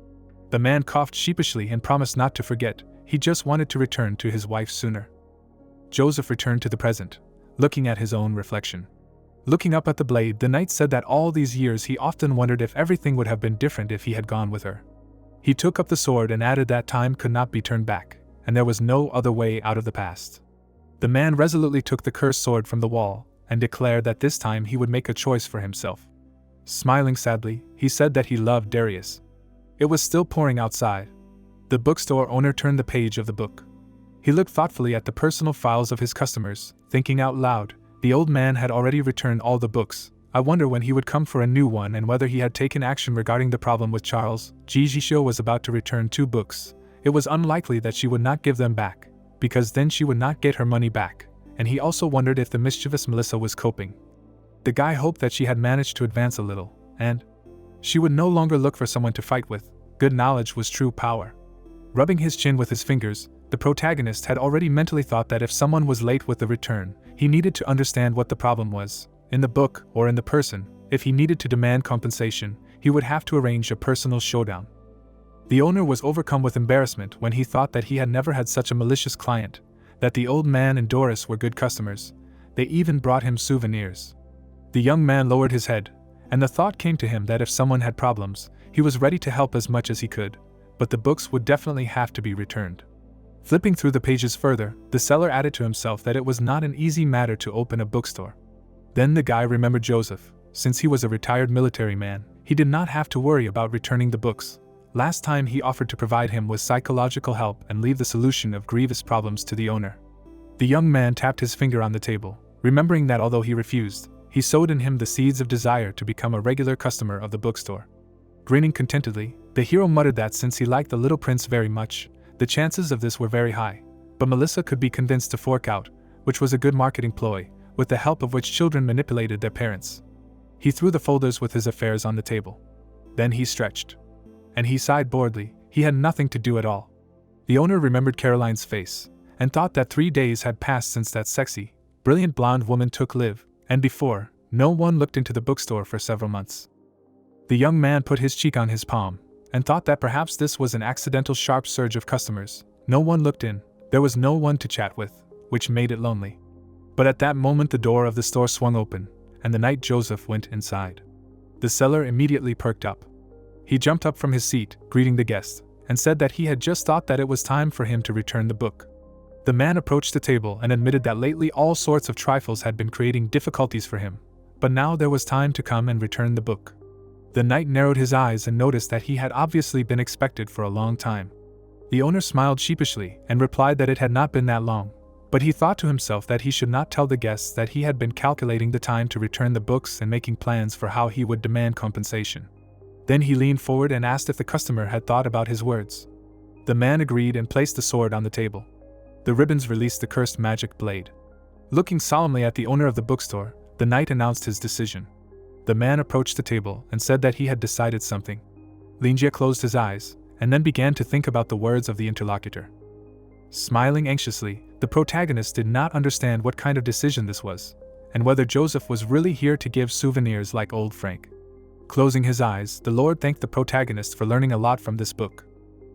The man coughed sheepishly and promised not to forget, he just wanted to return to his wife sooner. Joseph returned to the present, looking at his own reflection. Looking up at the blade, the knight said that all these years he often wondered if everything would have been different if he had gone with her. He took up the sword and added that time could not be turned back, and there was no other way out of the past. The man resolutely took the cursed sword from the wall, and declared that this time he would make a choice for himself. Smiling sadly, he said that he loved Darius. It was still pouring outside. The bookstore owner turned the page of the book. He looked thoughtfully at the personal files of his customers, thinking out loud, the old man had already returned all the books. I wonder when he would come for a new one and whether he had taken action regarding the problem with Charles. Jijisho was about to return 2 books. It was unlikely that she would not give them back, because then she would not get her money back, and he also wondered if the mischievous Melissa was coping. The guy hoped that she had managed to advance a little, and she would no longer look for someone to fight with. Good knowledge was true power. Rubbing his chin with his fingers, the protagonist had already mentally thought that if someone was late with the return, he needed to understand what the problem was. In the book, or in the person, if he needed to demand compensation, he would have to arrange a personal showdown. The owner was overcome with embarrassment when he thought that he had never had such a malicious client, that the old man and Doris were good customers. They even brought him souvenirs. The young man lowered his head, and the thought came to him that if someone had problems, he was ready to help as much as he could, but the books would definitely have to be returned. Flipping through the pages further, the seller added to himself that it was not an easy matter to open a bookstore. Then the guy remembered Joseph. Since he was a retired military man, he did not have to worry about returning the books. Last time he offered to provide him with psychological help and leave the solution of grievous problems to the owner. The young man tapped his finger on the table, remembering that although he refused, he sowed in him the seeds of desire to become a regular customer of the bookstore. Grinning contentedly, the hero muttered that since he liked the little prince very much, the chances of this were very high, but Melissa could be convinced to fork out, which was a good marketing ploy, with the help of which children manipulated their parents. He threw the folders with his affairs on the table. Then he stretched. And he sighed boredly, he had nothing to do at all. The owner remembered Caroline's face, and thought that 3 days had passed since that sexy, brilliant blonde woman took live, and before, no one looked into the bookstore for several months. The young man put his cheek on his palm, and thought that perhaps this was an accidental sharp surge of customers. No one looked in, there was no one to chat with, which made it lonely. But at that moment the door of the store swung open, and the knight Joseph went inside. The seller immediately perked up. He jumped up from his seat, greeting the guest, and said that he had just thought that it was time for him to return the book. The man approached the table and admitted that lately all sorts of trifles had been creating difficulties for him, but now there was time to come and return the book. The knight narrowed his eyes and noticed that he had obviously been expected for a long time. The owner smiled sheepishly and replied that it had not been that long, but he thought to himself that he should not tell the guests that he had been calculating the time to return the books and making plans for how he would demand compensation. Then he leaned forward and asked if the customer had thought about his words. The man agreed and placed the sword on the table. The ribbons released the cursed magic blade. Looking solemnly at the owner of the bookstore, the knight announced his decision. The man approached the table and said that he had decided something. Linjie closed his eyes, and then began to think about the words of the interlocutor. Smiling anxiously, the protagonist did not understand what kind of decision this was, and whether Joseph was really here to give souvenirs like old Frank. Closing his eyes, the Lord thanked the protagonist for learning a lot from this book.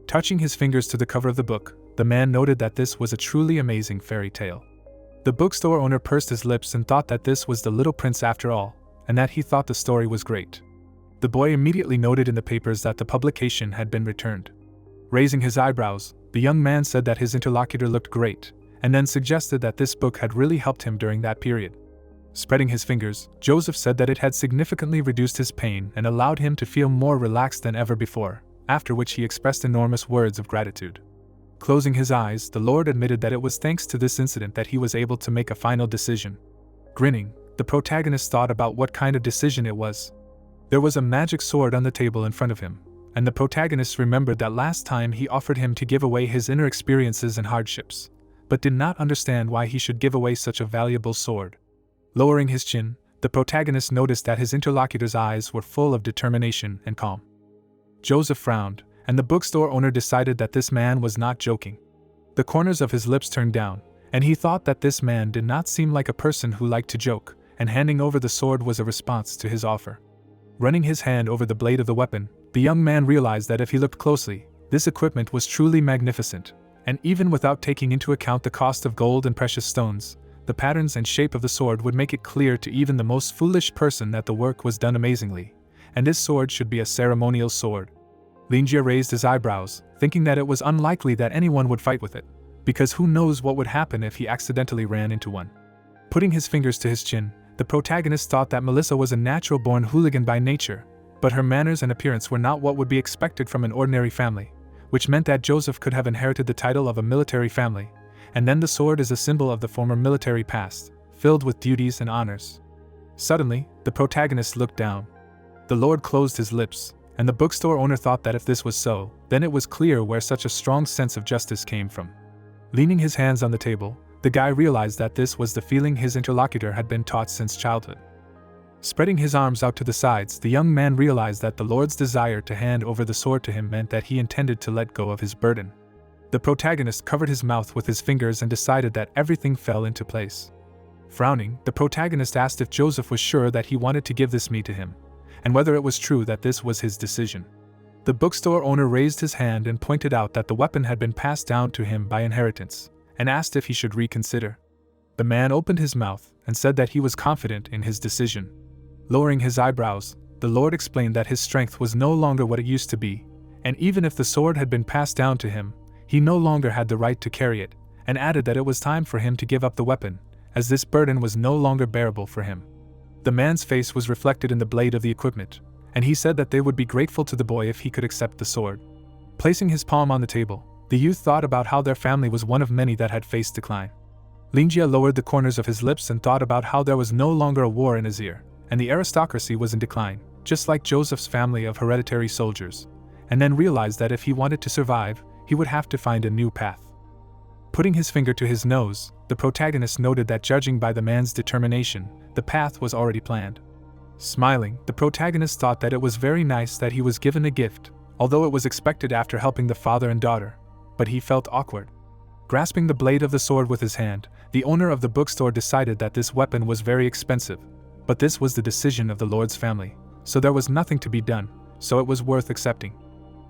Touching his fingers to the cover of the book, the man noted that this was a truly amazing fairy tale. The bookstore owner pursed his lips and thought that this was the little prince after all, and that he thought the story was great. The boy immediately noted in the papers that the publication had been returned. Raising his eyebrows, the young man said that his interlocutor looked great, and then suggested that this book had really helped him during that period. Spreading his fingers, Joseph said that it had significantly reduced his pain and allowed him to feel more relaxed than ever before, after which he expressed enormous words of gratitude. Closing his eyes, the Lord admitted that it was thanks to this incident that he was able to make a final decision. Grinning, the protagonist thought about what kind of decision it was. There was a magic sword on the table in front of him, and the protagonist remembered that last time he offered him to give away his inner experiences and hardships, but did not understand why he should give away such a valuable sword. Lowering his chin, the protagonist noticed that his interlocutor's eyes were full of determination and calm. Joseph frowned, and the bookstore owner decided that this man was not joking. The corners of his lips turned down, and he thought that this man did not seem like a person who liked to joke, and handing over the sword was a response to his offer. Running his hand over the blade of the weapon, the young man realized that if he looked closely, this equipment was truly magnificent, and even without taking into account the cost of gold and precious stones, the patterns and shape of the sword would make it clear to even the most foolish person that the work was done amazingly, and this sword should be a ceremonial sword. Linjia raised his eyebrows, thinking that it was unlikely that anyone would fight with it, because who knows what would happen if he accidentally ran into one. Putting his fingers to his chin, the protagonist thought that Melissa was a natural-born hooligan by nature, but her manners and appearance were not what would be expected from an ordinary family, which meant that Joseph could have inherited the title of a military family, and then the sword is a symbol of the former military past, filled with duties and honors. Suddenly, the protagonist looked down. The Lord closed his lips, and the bookstore owner thought that if this was so, then it was clear where such a strong sense of justice came from. Leaning his hands on the table, the guy realized that this was the feeling his interlocutor had been taught since childhood. Spreading his arms out to the sides, the young man realized that the Lord's desire to hand over the sword to him meant that he intended to let go of his burden. The protagonist covered his mouth with his fingers and decided that everything fell into place. Frowning, the protagonist asked if Joseph was sure that he wanted to give this meat to him, and whether it was true that this was his decision. The bookstore owner raised his hand and pointed out that the weapon had been passed down to him by inheritance, and asked if he should reconsider. The man opened his mouth and said that he was confident in his decision. Lowering his eyebrows, the Lord explained that his strength was no longer what it used to be, and even if the sword had been passed down to him, he no longer had the right to carry it, and added that it was time for him to give up the weapon, as this burden was no longer bearable for him. The man's face was reflected in the blade of the equipment, and he said that they would be grateful to the boy if he could accept the sword. Placing his palm on the table, the youth thought about how their family was one of many that had faced decline. Linjia lowered the corners of his lips and thought about how there was no longer a war in his ear, and the aristocracy was in decline, just like Joseph's family of hereditary soldiers, and then realized that if he wanted to survive, he would have to find a new path. Putting his finger to his nose, the protagonist noted that judging by the man's determination, the path was already planned. Smiling, the protagonist thought that it was very nice that he was given a gift, although it was expected after helping the father and daughter, but he felt awkward. Grasping the blade of the sword with his hand, the owner of the bookstore decided that this weapon was very expensive, but this was the decision of the Lord's family, so there was nothing to be done, so it was worth accepting.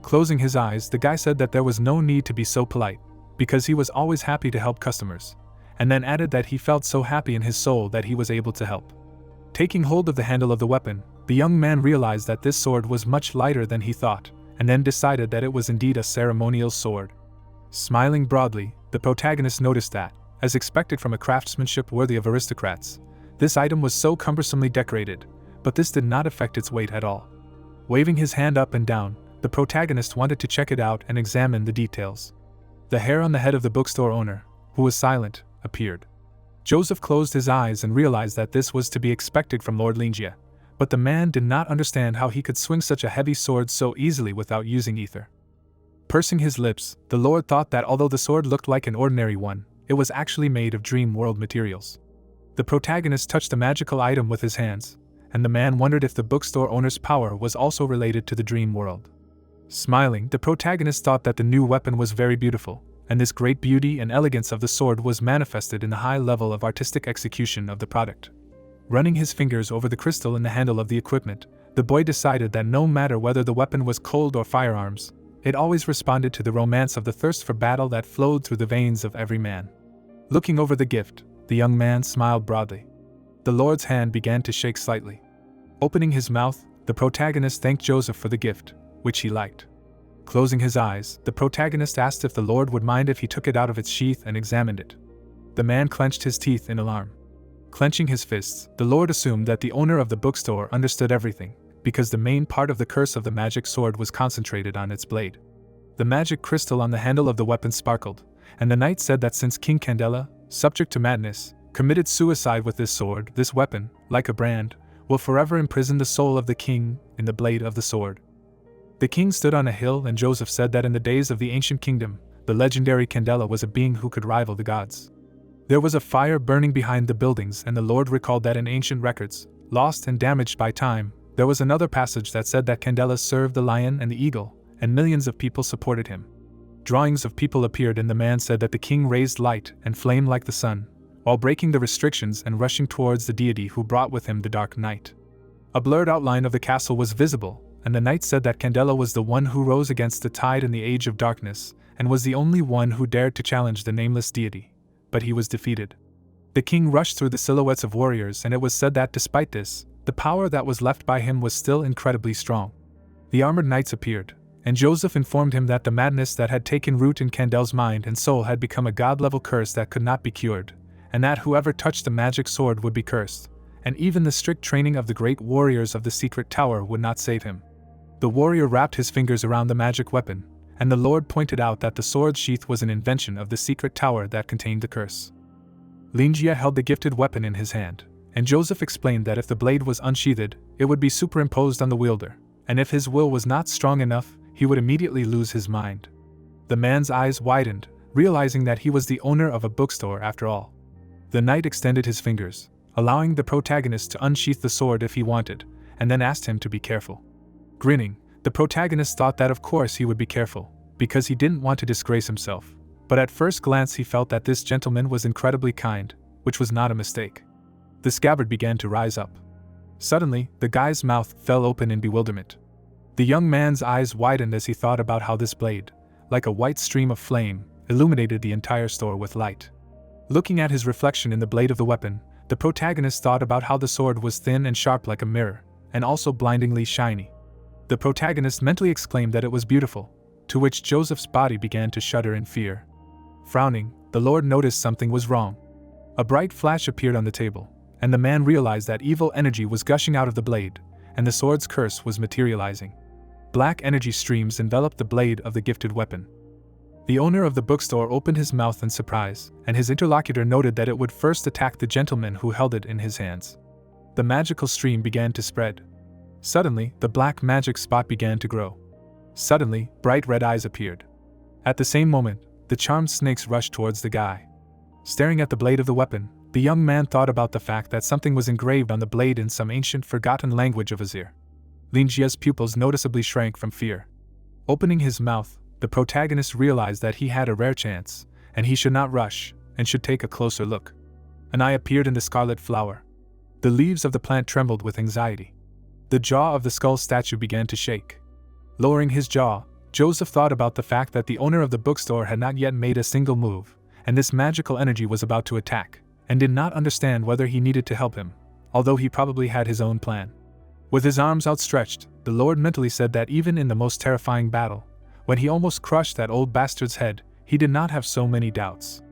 Closing his eyes, the guy said that there was no need to be so polite, because he was always happy to help customers, and then added that he felt so happy in his soul that he was able to help. Taking hold of the handle of the weapon, the young man realized that this sword was much lighter than he thought, and then decided that it was indeed a ceremonial sword. Smiling broadly, the protagonist noticed that, as expected from a craftsmanship worthy of aristocrats, this item was so cumbersomely decorated, but this did not affect its weight at all. Waving his hand up and down, the protagonist wanted to check it out and examine the details. The hair on the head of the bookstore owner, who was silent, appeared. Joseph closed his eyes and realized that this was to be expected from Lord Linjia, but the man did not understand how he could swing such a heavy sword so easily without using ether. Pursing his lips, the Lord thought that although the sword looked like an ordinary one, it was actually made of dream world materials. The protagonist touched the magical item with his hands, and the man wondered if the bookstore owner's power was also related to the dream world. Smiling, the protagonist thought that the new weapon was very beautiful, and this great beauty and elegance of the sword was manifested in the high level of artistic execution of the product. Running his fingers over the crystal in the handle of the equipment, the boy decided that no matter whether the weapon was cold or firearms, it always responded to the romance of the thirst for battle that flowed through the veins of every man. Looking over the gift, the young man smiled broadly. The Lord's hand began to shake slightly. Opening his mouth, the protagonist thanked Joseph for the gift, which he liked. Closing his eyes, the protagonist asked if the Lord would mind if he took it out of its sheath and examined it. The man clenched his teeth in alarm. Clenching his fists, the Lord assumed that the owner of the bookstore understood everything, because the main part of the curse of the magic sword was concentrated on its blade. The magic crystal on the handle of the weapon sparkled, and the knight said that since King Candela, subject to madness, committed suicide with this sword, this weapon, like a brand, will forever imprison the soul of the king in the blade of the sword. The king stood on a hill, and Joseph said that in the days of the ancient kingdom, the legendary Candela was a being who could rival the gods. There was a fire burning behind the buildings, and the Lord recalled that in ancient records, lost and damaged by time, there was another passage that said that Candela served the lion and the eagle, and millions of people supported him. Drawings of people appeared, and the man said that the king raised light and flame like the sun, while breaking the restrictions and rushing towards the deity who brought with him the dark night. A blurred outline of the castle was visible, and the knight said that Candela was the one who rose against the tide in the age of darkness, and was the only one who dared to challenge the nameless deity. But he was defeated. The king rushed through the silhouettes of warriors, and it was said that despite this, the power that was left by him was still incredibly strong. The armored knights appeared, and Joseph informed him that the madness that had taken root in Candela's mind and soul had become a god-level curse that could not be cured, and that whoever touched the magic sword would be cursed, and even the strict training of the great warriors of the secret tower would not save him. The warrior wrapped his fingers around the magic weapon, and the Lord pointed out that the sword's sheath was an invention of the secret tower that contained the curse. Linjia held the gifted weapon in his hand, and Joseph explained that if the blade was unsheathed, it would be superimposed on the wielder, and if his will was not strong enough, he would immediately lose his mind. The man's eyes widened, realizing that he was the owner of a bookstore after all. The knight extended his fingers, allowing the protagonist to unsheath the sword if he wanted, and then asked him to be careful. Grinning, the protagonist thought that of course he would be careful, because he didn't want to disgrace himself, but at first glance he felt that this gentleman was incredibly kind, which was not a mistake. The scabbard began to rise up. Suddenly, the guy's mouth fell open in bewilderment. The young man's eyes widened as he thought about how this blade, like a white stream of flame, illuminated the entire store with light. Looking at his reflection in the blade of the weapon, the protagonist thought about how the sword was thin and sharp like a mirror, and also blindingly shiny. The protagonist mentally exclaimed that it was beautiful, to which Joseph's body began to shudder in fear. Frowning, the Lord noticed something was wrong. A bright flash appeared on the table, and the man realized that evil energy was gushing out of the blade, and the sword's curse was materializing. Black energy streams enveloped the blade of the gifted weapon. The owner of the bookstore opened his mouth in surprise, and his interlocutor noted that it would first attack the gentleman who held it in his hands. The magical stream began to spread. Suddenly, the black magic spot began to grow. Suddenly, bright red eyes appeared. At the same moment, the charmed snakes rushed towards the guy. Staring at the blade of the weapon, the young man thought about the fact that something was engraved on the blade in some ancient forgotten language of Azir. Linjia's pupils noticeably shrank from fear. Opening his mouth, the protagonist realized that he had a rare chance, and he should not rush, and should take a closer look. An eye appeared in the scarlet flower. The leaves of the plant trembled with anxiety. The jaw of the skull statue began to shake. Lowering his jaw, Joseph thought about the fact that the owner of the bookstore had not yet made a single move, and this magical energy was about to attack, and did not understand whether he needed to help him, although he probably had his own plan. With his arms outstretched, the Lord mentally said that even in the most terrifying battle, when he almost crushed that old bastard's head, he did not have so many doubts.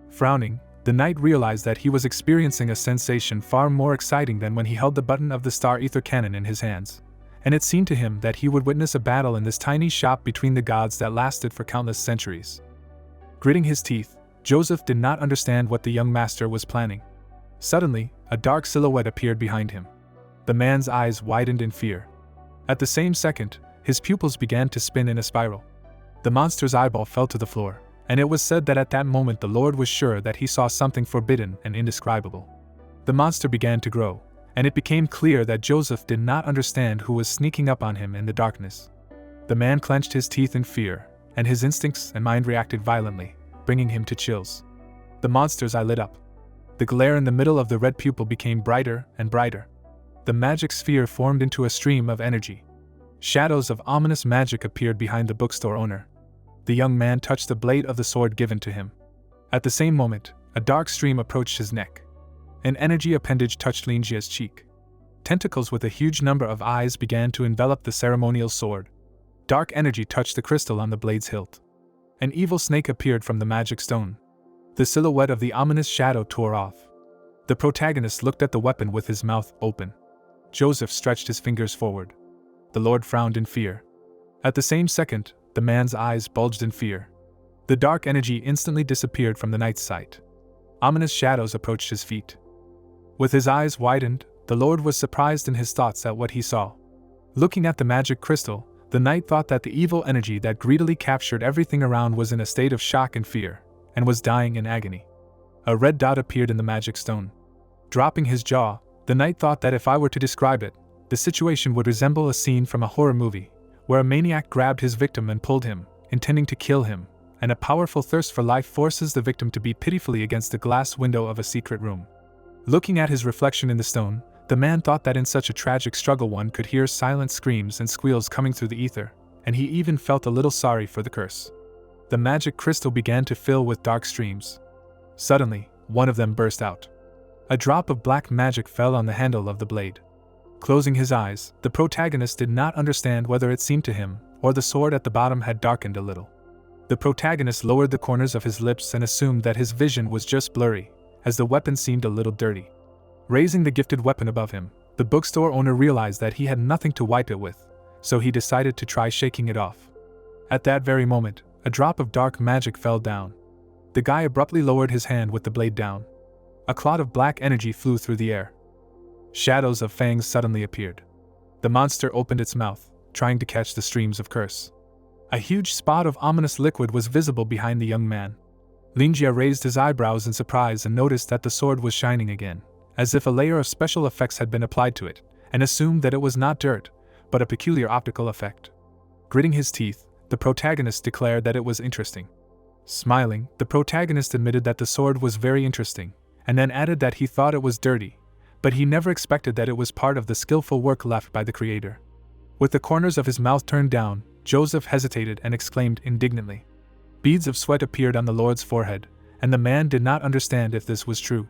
Frowning, the knight realized that he was experiencing a sensation far more exciting than when he held the button of the Star Ether cannon in his hands, and it seemed to him that he would witness a battle in this tiny shop between the gods that lasted for countless centuries. Gritting his teeth, Joseph did not understand what the young master was planning. Suddenly, a dark silhouette appeared behind him. The man's eyes widened in fear. At the same second, his pupils began to spin in a spiral. The monster's eyeball fell to the floor, and it was said that at that moment the Lord was sure that he saw something forbidden and indescribable. The monster began to grow, and it became clear that Joseph did not understand who was sneaking up on him in the darkness. The man clenched his teeth in fear, and his instincts and mind reacted violently, bringing him to chills. The monster's eye lit up. The glare in the middle of the red pupil became brighter and brighter. The magic sphere formed into a stream of energy. Shadows of ominous magic appeared behind the bookstore owner. The young man touched the blade of the sword given to him. At the same moment, a dark stream approached his neck. An energy appendage touched Linjia's cheek. Tentacles with a huge number of eyes began to envelop the ceremonial sword. Dark energy touched the crystal on the blade's hilt. An evil snake appeared from the magic stone. The silhouette of the ominous shadow tore off. The protagonist looked at the weapon with his mouth open. Joseph stretched his fingers forward. The Lord frowned in fear. At the same second, the man's eyes bulged in fear. The dark energy instantly disappeared from the knight's sight. Ominous shadows approached his feet. With his eyes widened, the Lord was surprised in his thoughts at what he saw. Looking at the magic crystal, The knight thought that the evil energy that greedily captured everything around was in a state of shock and fear, and was dying in agony. A red dot appeared in the magic stone. Dropping his jaw, the knight thought that if I were to describe it, the situation would resemble a scene from a horror movie, where a maniac grabbed his victim and pulled him, intending to kill him, and a powerful thirst for life forces the victim to beat pitifully against the glass window of a secret room. Looking at his reflection in the stone, the man thought that in such a tragic struggle one could hear silent screams and squeals coming through the ether, and he even felt a little sorry for the curse. The magic crystal began to fill with dark streams. Suddenly, one of them burst out. A drop of black magic fell on the handle of the blade. Closing his eyes, the protagonist did not understand whether it seemed to him, or the sword at the bottom had darkened a little. The protagonist lowered the corners of his lips and assumed that his vision was just blurry, as the weapon seemed a little dirty. Raising the gifted weapon above him, the bookstore owner realized that he had nothing to wipe it with, so he decided to try shaking it off. At that very moment, a drop of dark magic fell down. The guy abruptly lowered his hand with the blade down. A cloud of black energy flew through the air. Shadows of fangs suddenly appeared. The monster opened its mouth, trying to catch the streams of curse. A huge spot of ominous liquid was visible behind the young man. Linjia raised his eyebrows in surprise and noticed that the sword was shining again, as if a layer of special effects had been applied to it, and assumed that it was not dirt, but a peculiar optical effect. Gritting his teeth, the protagonist declared that it was interesting. Smiling, the protagonist admitted that the sword was very interesting, and then added that he thought it was dirty, but he never expected that it was part of the skillful work left by the creator. With the corners of his mouth turned down, Joseph hesitated and exclaimed indignantly. Beads of sweat appeared on the Lord's forehead, and the man did not understand if this was true.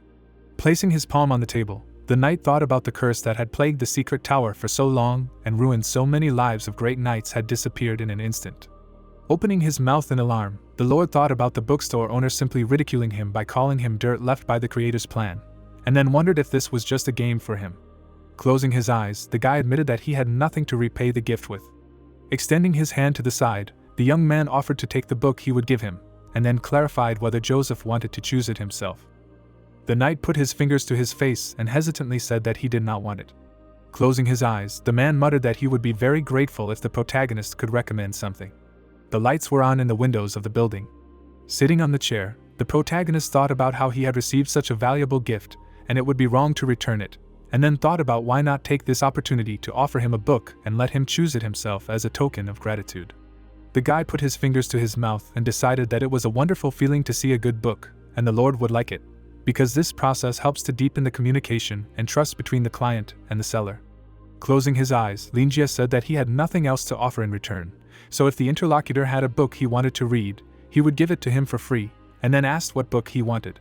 Placing his palm on the table, the knight thought about the curse that had plagued the secret tower for so long and ruined so many lives of great knights had disappeared in an instant. Opening his mouth in alarm, the Lord thought about the bookstore owner simply ridiculing him by calling him dirt left by the creator's plan, and then wondered if this was just a game for him. Closing his eyes, the guy admitted that he had nothing to repay the gift with. Extending his hand to the side, the young man offered to take the book he would give him, and then clarified whether Joseph wanted to choose it himself. The knight put his fingers to his face and hesitantly said that he did not want it. Closing his eyes, the man muttered that he would be very grateful if the protagonist could recommend something. The lights were on in the windows of the building. Sitting on the chair, the protagonist thought about how he had received such a valuable gift, and it would be wrong to return it, and then thought about why not take this opportunity to offer him a book and let him choose it himself as a token of gratitude. The guy put his fingers to his mouth and decided that it was a wonderful feeling to see a good book, and the Lord would like it, because this process helps to deepen the communication and trust between the client and the seller. Closing his eyes, Linjia said that he had nothing else to offer in return, so if the interlocutor had a book he wanted to read, he would give it to him for free, and then asked what book he wanted.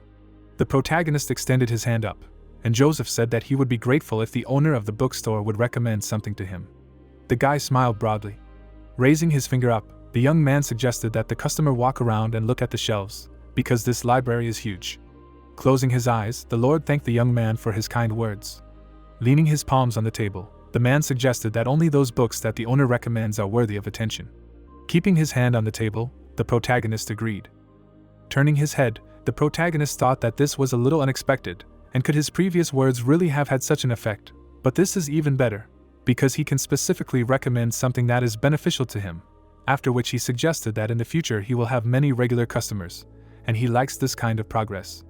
The protagonist extended his hand up, and Joseph said that he would be grateful if the owner of the bookstore would recommend something to him. The guy smiled broadly. Raising his finger up, the young man suggested that the customer walk around and look at the shelves, because this library is huge. Closing his eyes, the Lord thanked the young man for his kind words. Leaning his palms on the table, the man suggested that only those books that the owner recommends are worthy of attention. Keeping his hand on the table, the protagonist agreed. Turning his head, the protagonist thought that this was a little unexpected, and could his previous words really have had such an effect? But this is even better, because he can specifically recommend something that is beneficial to him, after which he suggested that in the future he will have many regular customers, and he likes this kind of progress.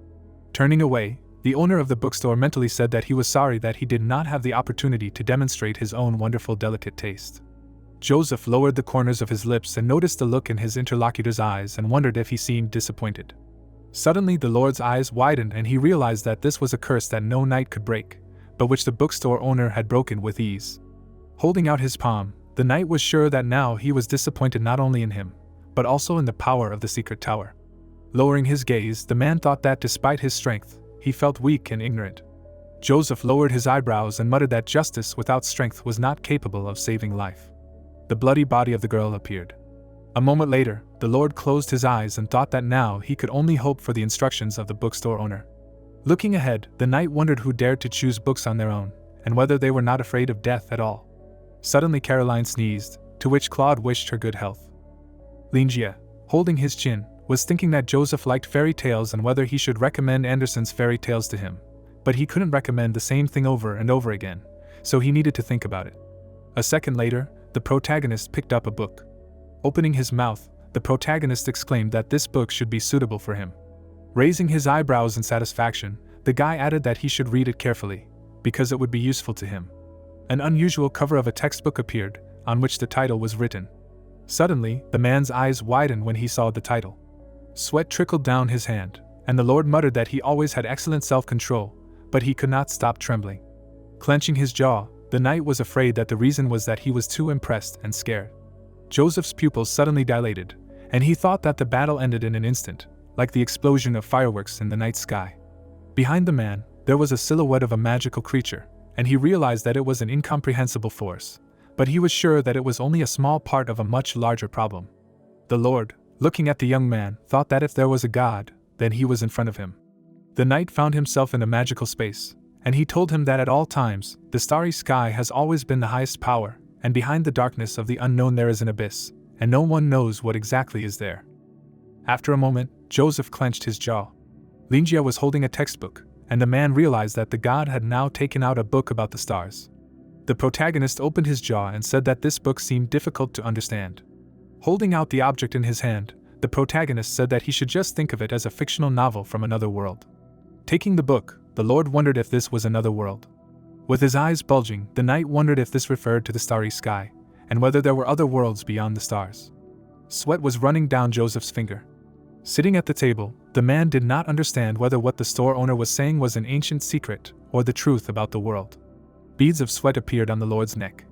Turning away, the owner of the bookstore mentally said that he was sorry that he did not have the opportunity to demonstrate his own wonderful delicate taste. Joseph lowered the corners of his lips and noticed the look in his interlocutor's eyes and wondered if he seemed disappointed. Suddenly the Lord's eyes widened and he realized that this was a curse that no knight could break, but which the bookstore owner had broken with ease. Holding out his palm, the knight was sure that now he was disappointed not only in him, but also in the power of the secret tower. Lowering his gaze, the man thought that despite his strength, he felt weak and ignorant. Joseph lowered his eyebrows and muttered that justice without strength was not capable of saving life. The bloody body of the girl appeared. A moment later, the Lord closed his eyes and thought that now he could only hope for the instructions of the bookstore owner. Looking ahead, the knight wondered who dared to choose books on their own, and whether they were not afraid of death at all. Suddenly Caroline sneezed, to which Claude wished her good health. Linjia, holding his chin, was thinking that Joseph liked fairy tales and whether he should recommend Andersen's fairy tales to him, but he couldn't recommend the same thing over and over again, so he needed to think about it. A second later, the protagonist picked up a book. Opening his mouth, the protagonist exclaimed that this book should be suitable for him. Raising his eyebrows in satisfaction, the guy added that he should read it carefully, because it would be useful to him. An unusual cover of a textbook appeared, on which the title was written. Suddenly, the man's eyes widened when he saw the title. Sweat trickled down his hand, and the Lord muttered that he always had excellent self-control, but he could not stop trembling. Clenching his jaw, the knight was afraid that the reason was that he was too impressed and scared. Joseph's pupils suddenly dilated, and he thought that the battle ended in an instant, like the explosion of fireworks in the night sky. Behind the man, there was a silhouette of a magical creature, and he realized that it was an incomprehensible force, but he was sure that it was only a small part of a much larger problem. The Lord, looking at the young man, thought that if there was a god, then he was in front of him. The knight found himself in a magical space, and he told him that at all times, the starry sky has always been the highest power, and behind the darkness of the unknown there is an abyss, and no one knows what exactly is there. After a moment, Joseph clenched his jaw. Linjia was holding a textbook, and the man realized that the god had now taken out a book about the stars. The protagonist opened his jaw and said that this book seemed difficult to understand. Holding out the object in his hand, the protagonist said that he should just think of it as a fictional novel from another world. Taking the book, the Lord wondered if this was another world. With his eyes bulging, the knight wondered if this referred to the starry sky, and whether there were other worlds beyond the stars. Sweat was running down Joseph's finger. Sitting at the table, the man did not understand whether what the store owner was saying was an ancient secret or the truth about the world. Beads of sweat appeared on the Lord's neck.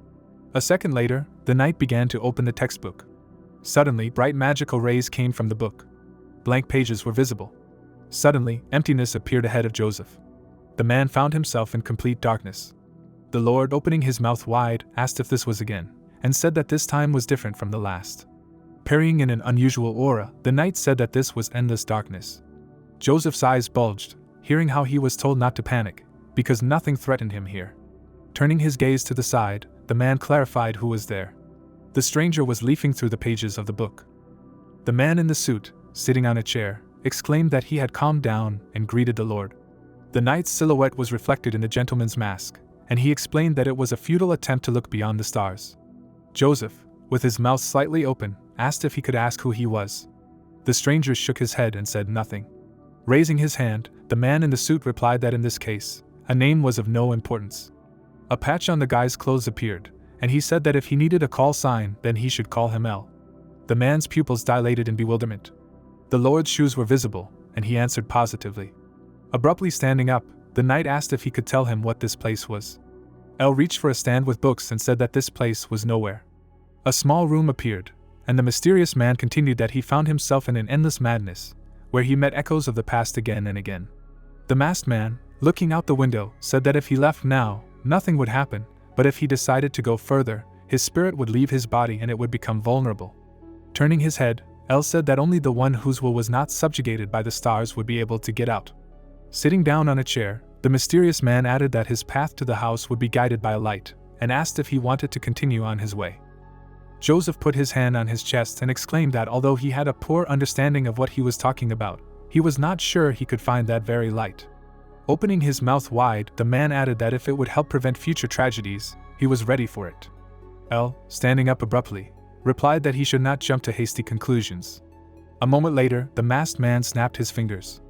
A second later, the knight began to open the textbook. Suddenly, bright magical rays came from the book. Blank pages were visible. Suddenly, emptiness appeared ahead of Joseph. The man found himself in complete darkness. The Lord, opening his mouth wide, asked if this was again, and said that this time was different from the last. Parrying in an unusual aura, the knight said that this was endless darkness. Joseph's eyes bulged, hearing how he was told not to panic, because nothing threatened him here. Turning his gaze to the side, the man clarified who was there. The stranger was leafing through the pages of the book. The man in the suit, sitting on a chair, exclaimed that he had calmed down and greeted the Lord. The knight's silhouette was reflected in the gentleman's mask, and he explained that it was a futile attempt to look beyond the stars. Joseph, with his mouth slightly open, asked if he could ask who he was. The stranger shook his head and said nothing. Raising his hand, the man in the suit replied that in this case, a name was of no importance. A patch on the guy's clothes appeared, and he said that if he needed a call sign, then he should call him L. The man's pupils dilated in bewilderment. The Lord's shoes were visible, and he answered positively. Abruptly standing up, the knight asked if he could tell him what this place was. L reached for a stand with books and said that this place was nowhere. A small room appeared, and the mysterious man continued that he found himself in an endless madness, where he met echoes of the past again and again. The masked man, looking out the window, said that if he left now, nothing would happen, but if he decided to go further, his spirit would leave his body and it would become vulnerable. Turning his head, El said that only the one whose will was not subjugated by the stars would be able to get out. Sitting down on a chair, the mysterious man added that his path to the house would be guided by a light, and asked if he wanted to continue on his way. Joseph put his hand on his chest and exclaimed that although he had a poor understanding of what he was talking about, he was not sure he could find that very light. Opening his mouth wide, the man added that if it would help prevent future tragedies, he was ready for it. El, standing up abruptly, replied that he should not jump to hasty conclusions. A moment later, the masked man snapped his fingers.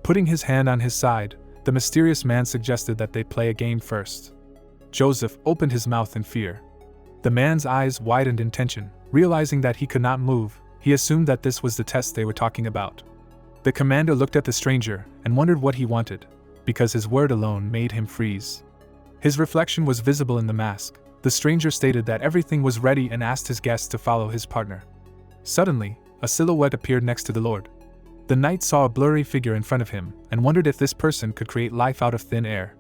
Putting his hand on his side, the mysterious man suggested that they play a game first. Joseph opened his mouth in fear. The man's eyes widened in tension. Realizing that he could not move, he assumed that this was the test they were talking about. The commander looked at the stranger and wondered what he wanted, because his word alone made him freeze. His reflection was visible in the mask. The stranger stated that everything was ready and asked his guests to follow his partner. Suddenly, a silhouette appeared next to the Lord. The knight saw a blurry figure in front of him and wondered if this person could create life out of thin air.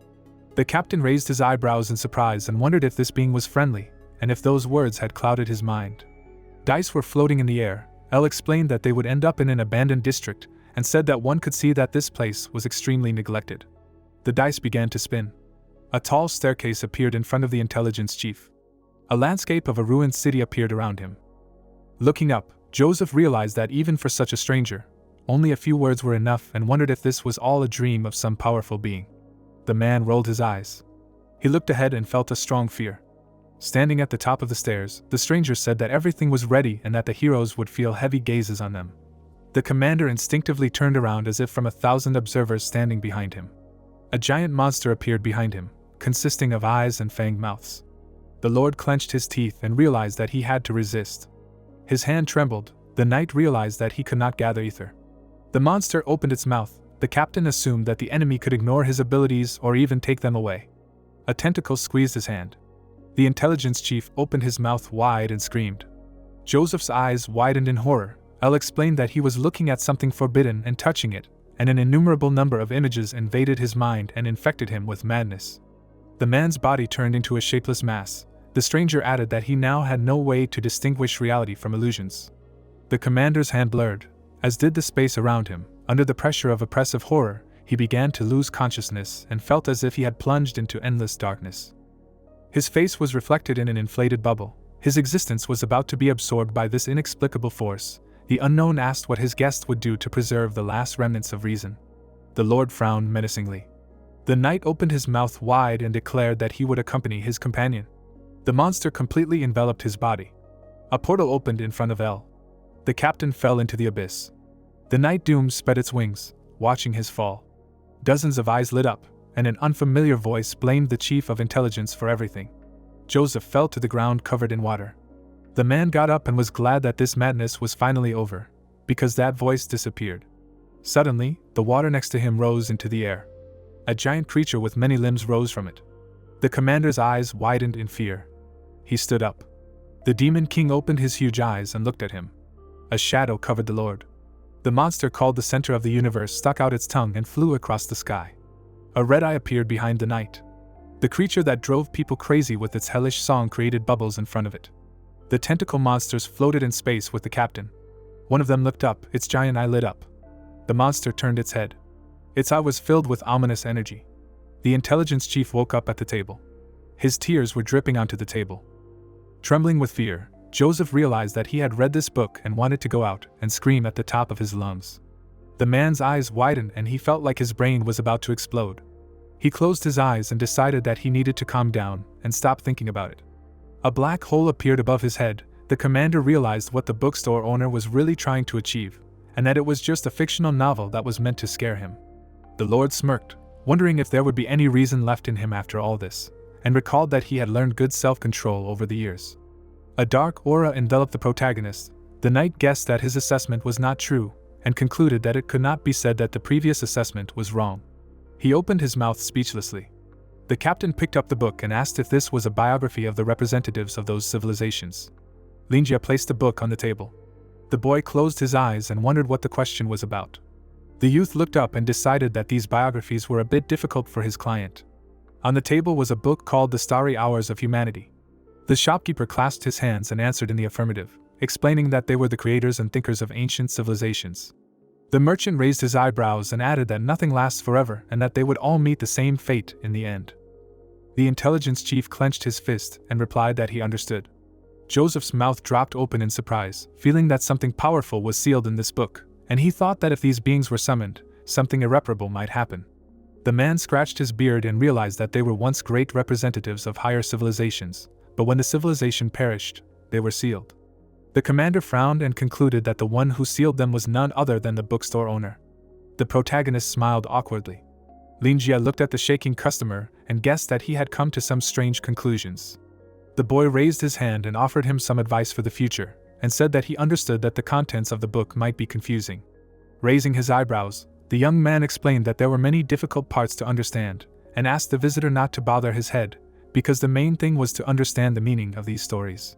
The captain raised his eyebrows in surprise and wondered if this being was friendly, and if those words had clouded his mind. Dice were floating in the air. El explained that they would end up in an abandoned district, and said that one could see that this place was extremely neglected. The dice began to spin. A tall staircase appeared in front of the intelligence chief. A landscape of a ruined city appeared around him. Looking up, Joseph realized that even for such a stranger, only a few words were enough and wondered if this was all a dream of some powerful being. The man rolled his eyes. He looked ahead and felt a strong fear. Standing at the top of the stairs, the stranger said that everything was ready and that the heroes would feel heavy gazes on them. The commander instinctively turned around as if from 1,000 observers standing behind him. A giant monster appeared behind him, consisting of eyes and fanged mouths. The lord clenched his teeth and realized that he had to resist. His hand trembled. The knight realized that he could not gather ether. The monster opened its mouth. The captain assumed that the enemy could ignore his abilities or even take them away. A tentacle squeezed his hand. The intelligence chief opened his mouth wide and screamed. Joseph's eyes widened in horror. Elle explained that he was looking at something forbidden and touching it, and an innumerable number of images invaded his mind and infected him with madness. The man's body turned into a shapeless mass. The stranger added that he now had no way to distinguish reality from illusions. The commander's hand blurred, as did the space around him. Under the pressure of oppressive horror, he began to lose consciousness and felt as if he had plunged into endless darkness. His face was reflected in an inflated bubble. His existence was about to be absorbed by this inexplicable force. The unknown asked what his guest would do to preserve the last remnants of reason. The lord frowned menacingly. The knight opened his mouth wide and declared that he would accompany his companion. The monster completely enveloped his body. A portal opened in front of Elle. The captain fell into the abyss. The knight doomed spread its wings, watching his fall. Dozens of eyes lit up, and an unfamiliar voice blamed the chief of intelligence for everything. Joseph fell to the ground covered in water. The man got up and was glad that this madness was finally over, because that voice disappeared. Suddenly, the water next to him rose into the air. A giant creature with many limbs rose from it. The commander's eyes widened in fear. He stood up. The demon king opened his huge eyes and looked at him. A shadow covered the lord. The monster called the center of the universe stuck out its tongue and flew across the sky. A red eye appeared behind the knight. The creature that drove people crazy with its hellish song created bubbles in front of it. The tentacle monsters floated in space with the captain. One of them looked up, its giant eye lit up. The monster turned its head. Its eye was filled with ominous energy. The intelligence chief woke up at the table. His tears were dripping onto the table. Trembling with fear, Joseph realized that he had read this book and wanted to go out and scream at the top of his lungs. The man's eyes widened and he felt like his brain was about to explode. He closed his eyes and decided that he needed to calm down and stop thinking about it. A black hole appeared above his head. The commander realized what the bookstore owner was really trying to achieve, and that it was just a fictional novel that was meant to scare him. The lord smirked, wondering if there would be any reason left in him after all this, and recalled that he had learned good self-control over the years. A dark aura enveloped the protagonist. The knight guessed that his assessment was not true, and concluded that it could not be said that the previous assessment was wrong. He opened his mouth speechlessly. The captain picked up the book and asked if this was a biography of the representatives of those civilizations. Linjia placed the book on the table. The boy closed his eyes and wondered what the question was about. The youth looked up and decided that these biographies were a bit difficult for his client. On the table was a book called The Starry Hours of Humanity. The shopkeeper clasped his hands and answered in the affirmative, explaining that they were the creators and thinkers of ancient civilizations. The merchant raised his eyebrows and added that nothing lasts forever and that they would all meet the same fate in the end. The intelligence chief clenched his fist and replied that he understood. Joseph's mouth dropped open in surprise, feeling that something powerful was sealed in this book, and he thought that if these beings were summoned, something irreparable might happen. The man scratched his beard and realized that they were once great representatives of higher civilizations, but when the civilization perished, they were sealed. The commander frowned and concluded that the one who sealed them was none other than the bookstore owner. The protagonist smiled awkwardly. Linjia looked at the shaking customer and guessed that he had come to some strange conclusions. The boy raised his hand and offered him some advice for the future, and said that he understood that the contents of the book might be confusing. Raising his eyebrows, the young man explained that there were many difficult parts to understand, and asked the visitor not to bother his head, because the main thing was to understand the meaning of these stories.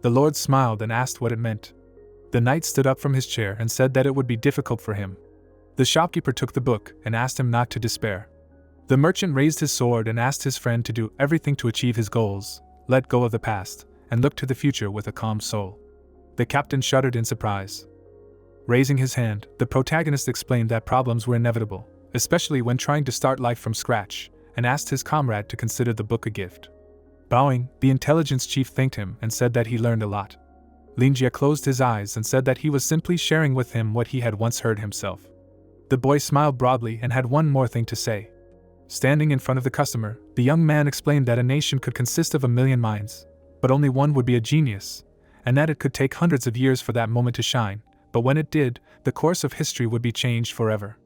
The lord smiled and asked what it meant. The knight stood up from his chair and said that it would be difficult for him. The shopkeeper took the book and asked him not to despair. The merchant raised his sword and asked his friend to do everything to achieve his goals, let go of the past, and look to the future with a calm soul. The captain shuddered in surprise. Raising his hand, the protagonist explained that problems were inevitable, especially when trying to start life from scratch, and asked his comrade to consider the book a gift. Bowing, the intelligence chief thanked him and said that he learned a lot. Linjia closed his eyes and said that he was simply sharing with him what he had once heard himself. The boy smiled broadly and had one more thing to say. Standing in front of the customer, the young man explained that a nation could consist of 1,000,000 minds, but only one would be a genius, and that it could take hundreds of years for that moment to shine, but when it did, the course of history would be changed forever.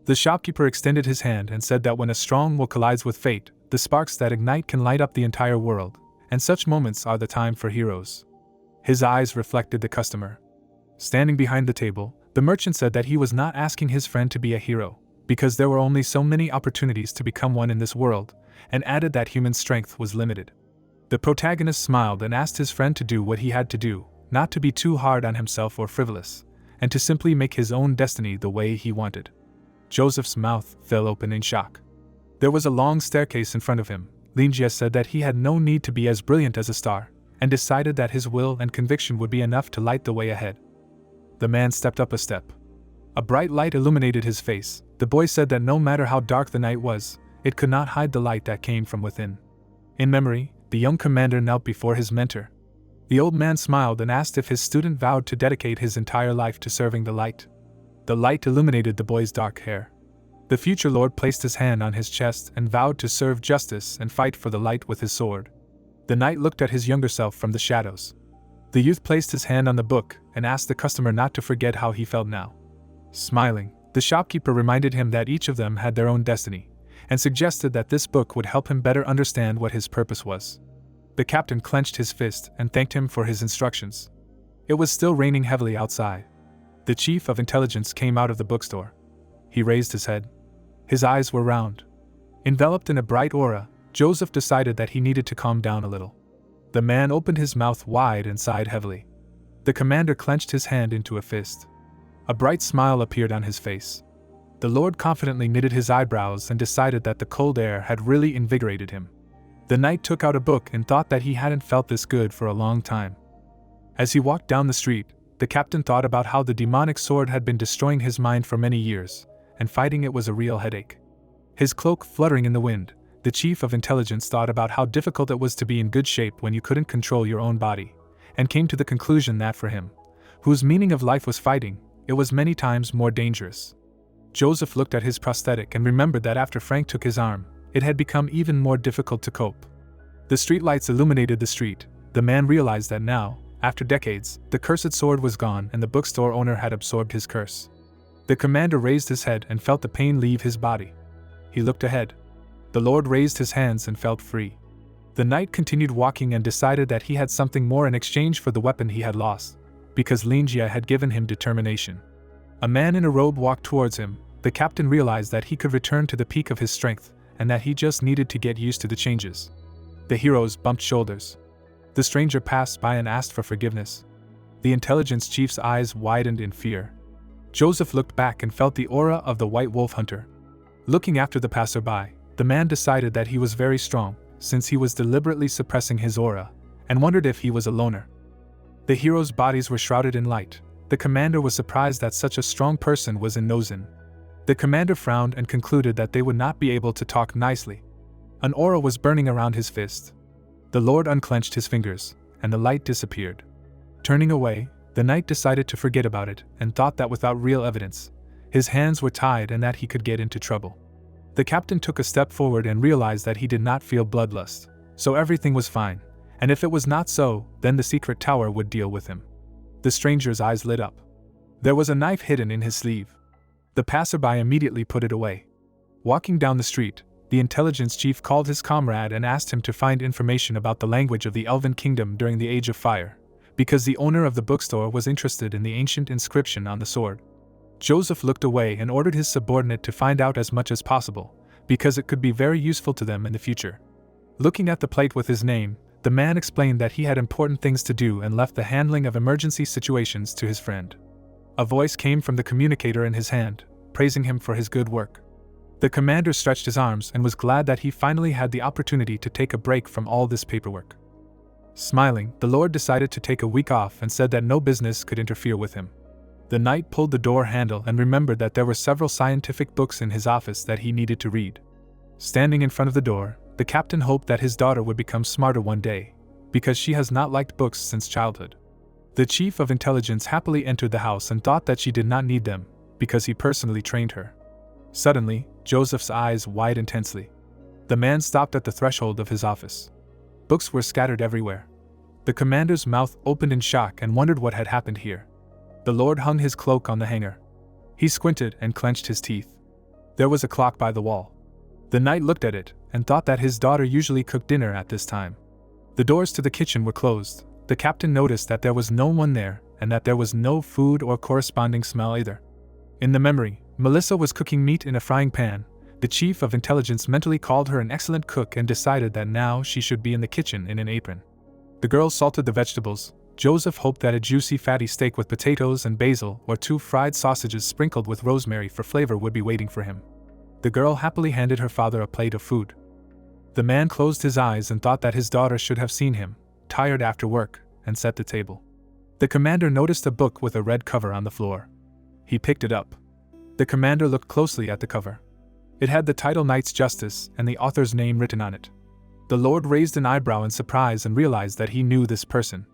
The shopkeeper extended his hand and said that when a strong will collides with fate, the sparks that ignite can light up the entire world, and such moments are the time for heroes. His eyes reflected the customer. Standing behind the table, the merchant said that he was not asking his friend to be a hero, because there were only so many opportunities to become one in this world, and added that human strength was limited. The protagonist smiled and asked his friend to do what he had to do, not to be too hard on himself or frivolous, and to simply make his own destiny the way he wanted. Joseph's mouth fell open in shock. There was a long staircase in front of him. Linjia said that he had no need to be as brilliant as a star, and decided that his will and conviction would be enough to light the way ahead. The man stepped up a step. A bright light illuminated his face. The boy said that no matter how dark the night was, it could not hide the light that came from within. In memory, the young commander knelt before his mentor. The old man smiled and asked if his student vowed to dedicate his entire life to serving the light. The light illuminated the boy's dark hair. The future lord placed his hand on his chest and vowed to serve justice and fight for the light with his sword. The knight looked at his younger self from the shadows. The youth placed his hand on the book and asked the customer not to forget how he felt now. Smiling, the shopkeeper reminded him that each of them had their own destiny, and suggested that this book would help him better understand what his purpose was. The captain clenched his fist and thanked him for his instructions. It was still raining heavily outside. The chief of intelligence came out of the bookstore. He raised his head. His eyes were round. Enveloped in a bright aura, Joseph decided that he needed to calm down a little. The man opened his mouth wide and sighed heavily. The commander clenched his hand into a fist. A bright smile appeared on his face. The lord confidently knitted his eyebrows and decided that the cold air had really invigorated him. The knight took out a book and thought that he hadn't felt this good for a long time. As he walked down the street, the captain thought about how the demonic sword had been destroying his mind for many years, and fighting it was a real headache. His cloak fluttering in the wind, the chief of intelligence thought about how difficult it was to be in good shape when you couldn't control your own body, and came to the conclusion that for him, whose meaning of life was fighting, it was many times more dangerous. Joseph looked at his prosthetic and remembered that after Frank took his arm, it had become even more difficult to cope. The streetlights illuminated the street. The man realized that now, after decades, the cursed sword was gone and the bookstore owner had absorbed his curse. The commander raised his head and felt the pain leave his body. He looked ahead. The lord raised his hands and felt free. The knight continued walking and decided that he had something more in exchange for the weapon he had lost, because Linjia had given him determination. A man in a robe walked towards him. The captain realized that he could return to the peak of his strength, and that he just needed to get used to the changes. The heroes bumped shoulders. The stranger passed by and asked for forgiveness. The intelligence chief's eyes widened in fear. Joseph looked back and felt the aura of the white wolf hunter. Looking after the passerby, the man decided that he was very strong, since he was deliberately suppressing his aura, and wondered if he was a loner. The heroes' bodies were shrouded in light. The commander was surprised that such a strong person was in Nozin. The commander frowned and concluded that they would not be able to talk nicely. An aura was burning around his fist. The lord unclenched his fingers, and the light disappeared. Turning away, the knight decided to forget about it and thought that without real evidence, his hands were tied and that he could get into trouble. The captain took a step forward and realized that he did not feel bloodlust, so everything was fine, and if it was not so, then the secret tower would deal with him. The stranger's eyes lit up. There was a knife hidden in his sleeve. The passerby immediately put it away. Walking down the street, the intelligence chief called his comrade and asked him to find information about the language of the Elven Kingdom during the Age of Fire, because the owner of the bookstore was interested in the ancient inscription on the sword. Joseph looked away and ordered his subordinate to find out as much as possible, because it could be very useful to them in the future. Looking at the plate with his name, the man explained that he had important things to do and left the handling of emergency situations to his friend. A voice came from the communicator in his hand, praising him for his good work. The commander stretched his arms and was glad that he finally had the opportunity to take a break from all this paperwork. Smiling, the lord decided to take a week off and said that no business could interfere with him. The knight pulled the door handle and remembered that there were several scientific books in his office that he needed to read. Standing in front of the door, the captain hoped that his daughter would become smarter one day, because she has not liked books since childhood. The chief of intelligence happily entered the house and thought that she did not need them, because he personally trained her. Suddenly, Joseph's eyes widened intensely. The man stopped at the threshold of his office. Books were scattered everywhere. The commander's mouth opened in shock and wondered what had happened here. The lord hung his cloak on the hanger. He squinted and clenched his teeth. There was a clock by the wall. The knight looked at it and thought that his daughter usually cooked dinner at this time. The doors to the kitchen were closed. The captain noticed that there was no one there and that there was no food or corresponding smell either. In the memory, Melissa was cooking meat in a frying pan. The chief of intelligence mentally called her an excellent cook and decided that now she should be in the kitchen in an apron. The girl salted the vegetables. Joseph hoped that a juicy fatty steak with potatoes and basil or 2 fried sausages sprinkled with rosemary for flavor would be waiting for him. The girl happily handed her father a plate of food. The man closed his eyes and thought that his daughter should have seen him, tired after work, and set the table. The commander noticed a book with a red cover on the floor. He picked it up. The commander looked closely at the cover. It had the title Knight's Justice and the author's name written on it. The lord raised an eyebrow in surprise and realized that he knew this person.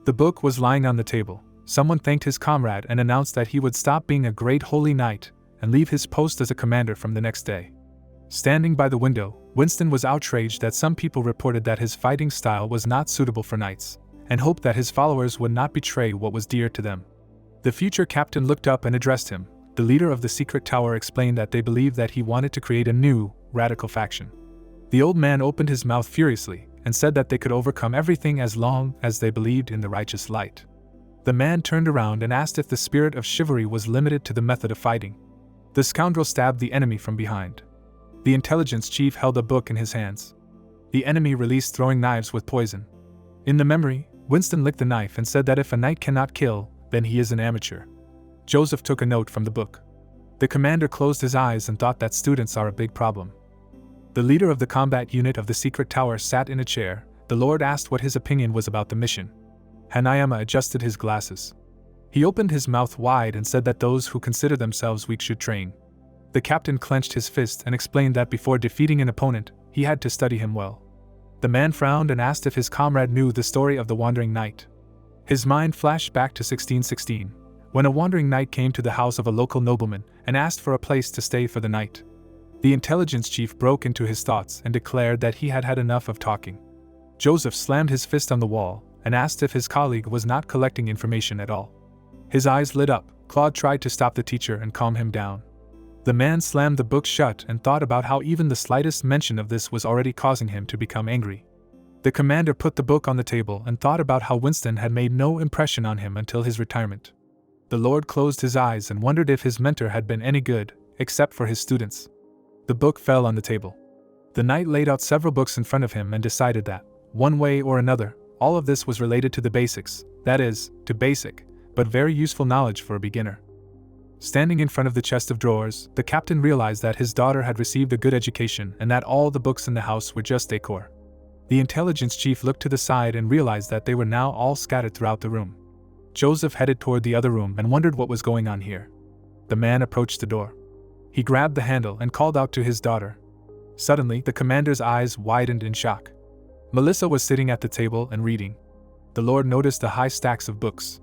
The book was lying on the table. Someone thanked his comrade and announced that he would stop being a great holy knight and leave his post as a commander from the next day. Standing by the window, Winston was outraged that some people reported that his fighting style was not suitable for knights, and hoped that his followers would not betray what was dear to them. The future captain looked up and addressed him. The leader of the secret tower explained that they believed that he wanted to create a new, radical faction. The old man opened his mouth furiously and said that they could overcome everything as long as they believed in the righteous light. The man turned around and asked if the spirit of chivalry was limited to the method of fighting. The scoundrel stabbed the enemy from behind. The intelligence chief held a book in his hands. The enemy released throwing knives with poison. In the memory, Winston licked the knife and said that if a knight cannot kill, then he is an amateur. Joseph took a note from the book. The commander closed his eyes and thought that students are a big problem. The leader of the combat unit of the secret tower sat in a chair. The lord asked what his opinion was about the mission. Hanayama adjusted his glasses. He opened his mouth wide and said that those who consider themselves weak should train. The captain clenched his fist and explained that before defeating an opponent, he had to study him well. The man frowned and asked if his comrade knew the story of the wandering knight. His mind flashed back to 1616, when a wandering knight came to the house of a local nobleman and asked for a place to stay for the night. The intelligence chief broke into his thoughts and declared that he had had enough of talking. Joseph slammed his fist on the wall and asked if his colleague was not collecting information at all. His eyes lit up. Claude tried to stop the teacher and calm him down. The man slammed the book shut and thought about how even the slightest mention of this was already causing him to become angry. The commander put the book on the table and thought about how Winston had made no impression on him until his retirement. The lord closed his eyes and wondered if his mentor had been any good, except for his students. The book fell on the table. The knight laid out several books in front of him and decided that, one way or another, all of this was related to the basics, that is, to basic, but very useful knowledge for a beginner. Standing in front of the chest of drawers, the captain realized that his daughter had received a good education and that all the books in the house were just decor. The intelligence chief looked to the side and realized that they were now all scattered throughout the room. Joseph headed toward the other room and wondered what was going on here. The man approached the door. He grabbed the handle and called out to his daughter. Suddenly, the commander's eyes widened in shock. Melissa was sitting at the table and reading. The lord noticed the high stacks of books.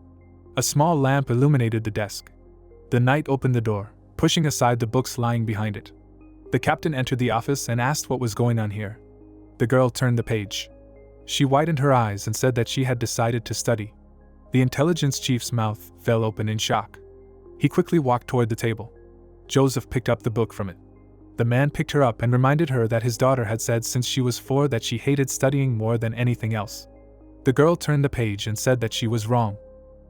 A small lamp illuminated the desk. The knight opened the door, pushing aside the books lying behind it. The captain entered the office and asked what was going on here. The girl turned the page. She widened her eyes and said that she had decided to study. The intelligence chief's mouth fell open in shock. He quickly walked toward the table. Joseph picked up the book from it. The man picked her up and reminded her that his daughter had said since she was 4 that she hated studying more than anything else. The girl turned the page and said that she was wrong.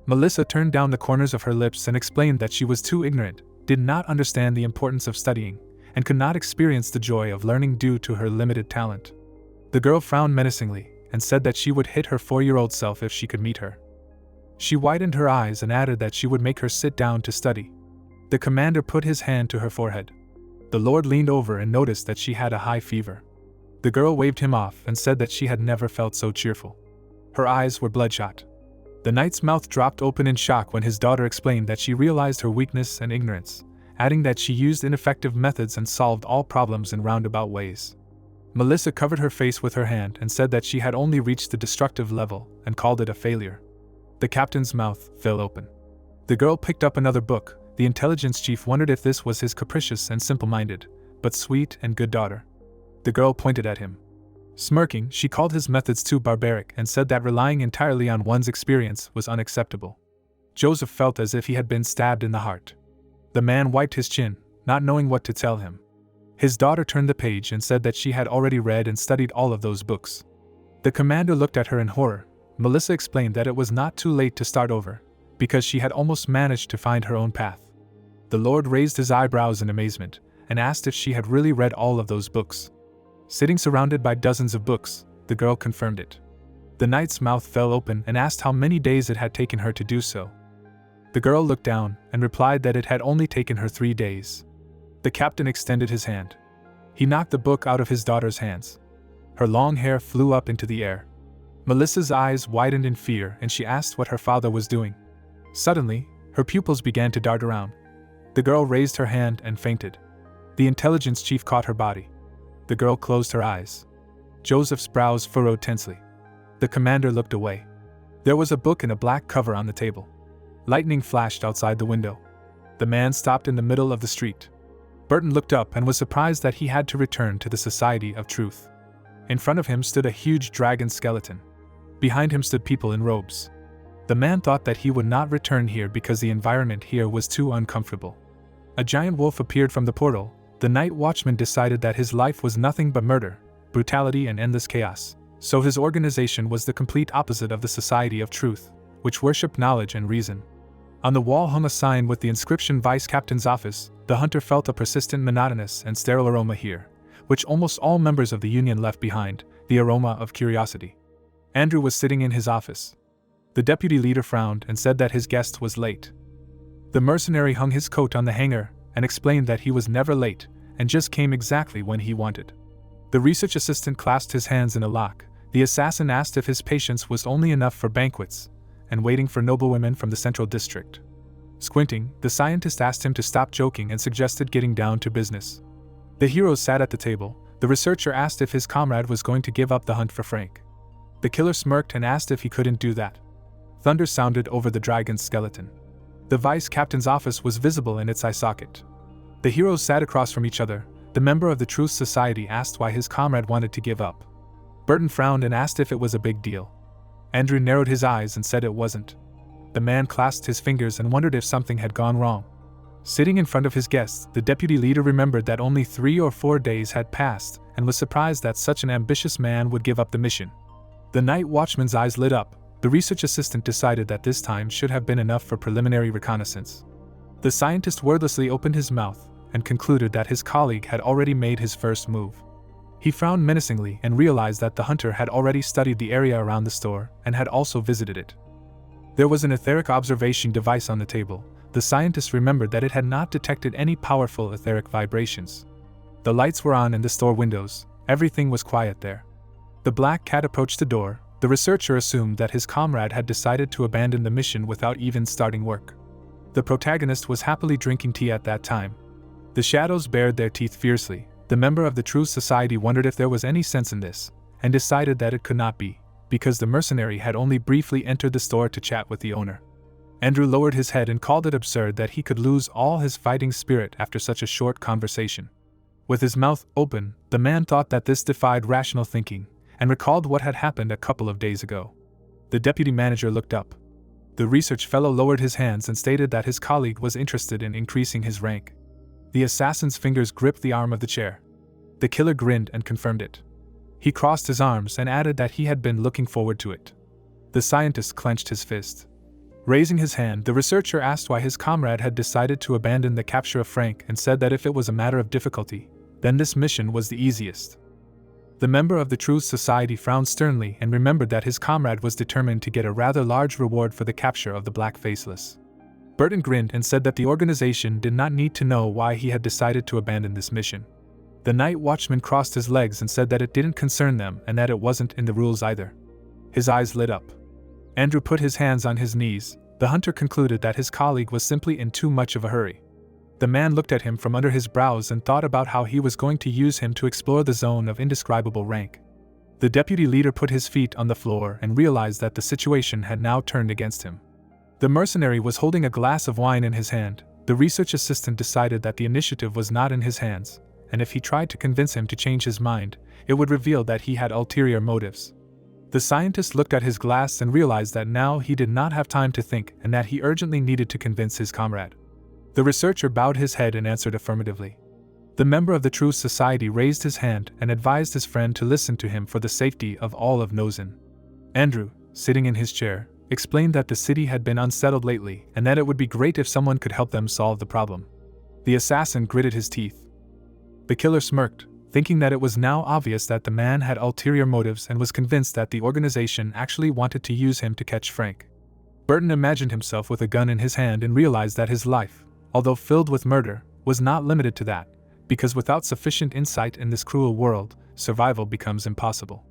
Melissa turned down the corners of her lips and explained that she was too ignorant, did not understand the importance of studying, and could not experience the joy of learning due to her limited talent. The girl frowned menacingly and said that she would hit her 4-year-old self if she could meet her. She widened her eyes and added that she would make her sit down to study. The commander put his hand to her forehead. The lord leaned over and noticed that she had a high fever. The girl waved him off and said that she had never felt so cheerful. Her eyes were bloodshot. The knight's mouth dropped open in shock when his daughter explained that she realized her weakness and ignorance, adding that she used ineffective methods and solved all problems in roundabout ways. Melissa covered her face with her hand and said that she had only reached the destructive level and called it a failure. The captain's mouth fell open. The girl picked up another book. The intelligence chief wondered if this was his capricious and simple-minded, but sweet and good daughter. The girl pointed at him. Smirking, she called his methods too barbaric and said that relying entirely on one's experience was unacceptable. Joseph felt as if he had been stabbed in the heart. The man wiped his chin, not knowing what to tell him. His daughter turned the page and said that she had already read and studied all of those books. The commander looked at her in horror. Melissa explained that it was not too late to start over, because she had almost managed to find her own path. The Lord raised his eyebrows in amazement and asked if she had really read all of those books. Sitting surrounded by dozens of books, the girl confirmed it. The knight's mouth fell open and asked how many days it had taken her to do so. The girl looked down and replied that it had only taken her 3 days. The captain extended his hand. He knocked the book out of his daughter's hands. Her long hair flew up into the air. Melissa's eyes widened in fear and she asked what her father was doing. Suddenly, her pupils began to dart around. The girl raised her hand and fainted. The intelligence chief caught her body. The girl closed her eyes. Joseph's brows furrowed tensely. The commander looked away. There was a book in a black cover on the table. Lightning flashed outside the window. The man stopped in the middle of the street. Burton looked up and was surprised that he had to return to the Society of Truth. In front of him stood a huge dragon skeleton. Behind him stood people in robes. The man thought that he would not return here because the environment here was too uncomfortable. A giant wolf appeared from the portal. The night watchman decided that his life was nothing but murder, brutality and endless chaos, so his organization was the complete opposite of the Society of Truth, which worshipped knowledge and reason. On the wall hung a sign with the inscription Vice Captain's Office. The hunter felt a persistent monotonous and sterile aroma here, which almost all members of the Union left behind, the aroma of curiosity. Andrew was sitting in his office. The deputy leader frowned and said that his guest was late. The mercenary hung his coat on the hanger and explained that he was never late and just came exactly when he wanted. The research assistant clasped his hands in a lock. The assassin asked if his patience was only enough for banquets and waiting for noblewomen from the central district. Squinting, the scientist asked him to stop joking and suggested getting down to business. The heroes sat at the table. The researcher asked if his comrade was going to give up the hunt for Frank. The killer smirked and asked if he couldn't do that. Thunder sounded over the dragon's skeleton. The vice captain's office was visible in its eye socket. The heroes sat across from each other. The member of the Truth Society asked why his comrade wanted to give up. Burton frowned and asked if it was a big deal. Andrew narrowed his eyes and said it wasn't. The man clasped his fingers and wondered if something had gone wrong. Sitting in front of his guests, the deputy leader remembered that only 3 or 4 days had passed and was surprised that such an ambitious man would give up the mission. The night watchman's eyes lit up. The research assistant decided that this time should have been enough for preliminary reconnaissance. The scientist wordlessly opened his mouth and concluded that his colleague had already made his first move. He frowned menacingly and realized that the hunter had already studied the area around the store and had also visited it. There was an etheric observation device on the table. The scientist remembered that it had not detected any powerful etheric vibrations. The lights were on in the store windows. Everything was quiet there. The black cat approached the door. The researcher assumed that his comrade had decided to abandon the mission without even starting work. The protagonist was happily drinking tea at that time. The shadows bared their teeth fiercely. The member of the Truth Society wondered if there was any sense in this, and decided that it could not be, because the mercenary had only briefly entered the store to chat with the owner. Andrew lowered his head and called it absurd that he could lose all his fighting spirit after such a short conversation. With his mouth open, the man thought that this defied rational thinking, and recalled what had happened a couple of days ago. The deputy manager looked up. The research fellow lowered his hands and stated that his colleague was interested in increasing his rank. The assassin's fingers gripped the arm of the chair. The killer grinned and confirmed it. He crossed his arms and added that he had been looking forward to it. The scientist clenched his fist. Raising his hand, the researcher asked why his comrade had decided to abandon the capture of Frank and said that if it was a matter of difficulty, then this mission was the easiest. The member of the Truth Society frowned sternly and remembered that his comrade was determined to get a rather large reward for the capture of the Black Faceless. Burton grinned and said that the organization did not need to know why he had decided to abandon this mission. The night watchman crossed his legs and said that it didn't concern them and that it wasn't in the rules either. His eyes lit up. Andrew put his hands on his knees. The hunter concluded that his colleague was simply in too much of a hurry. The man looked at him from under his brows and thought about how he was going to use him to explore the zone of indescribable rank. The deputy leader put his feet on the floor and realized that the situation had now turned against him. The mercenary was holding a glass of wine in his hand. The research assistant decided that the initiative was not in his hands, and if he tried to convince him to change his mind, it would reveal that he had ulterior motives. The scientist looked at his glass and realized that now he did not have time to think and that he urgently needed to convince his comrade. The researcher bowed his head and answered affirmatively. The member of the Truth Society raised his hand and advised his friend to listen to him for the safety of all of Nozin. Andrew, sitting in his chair, explained that the city had been unsettled lately and that it would be great if someone could help them solve the problem. The assassin gritted his teeth. The killer smirked, thinking that it was now obvious that the man had ulterior motives and was convinced that the organization actually wanted to use him to catch Frank. Burton imagined himself with a gun in his hand and realized that his life, although filled with murder, was not limited to that, because without sufficient insight in this cruel world, survival becomes impossible.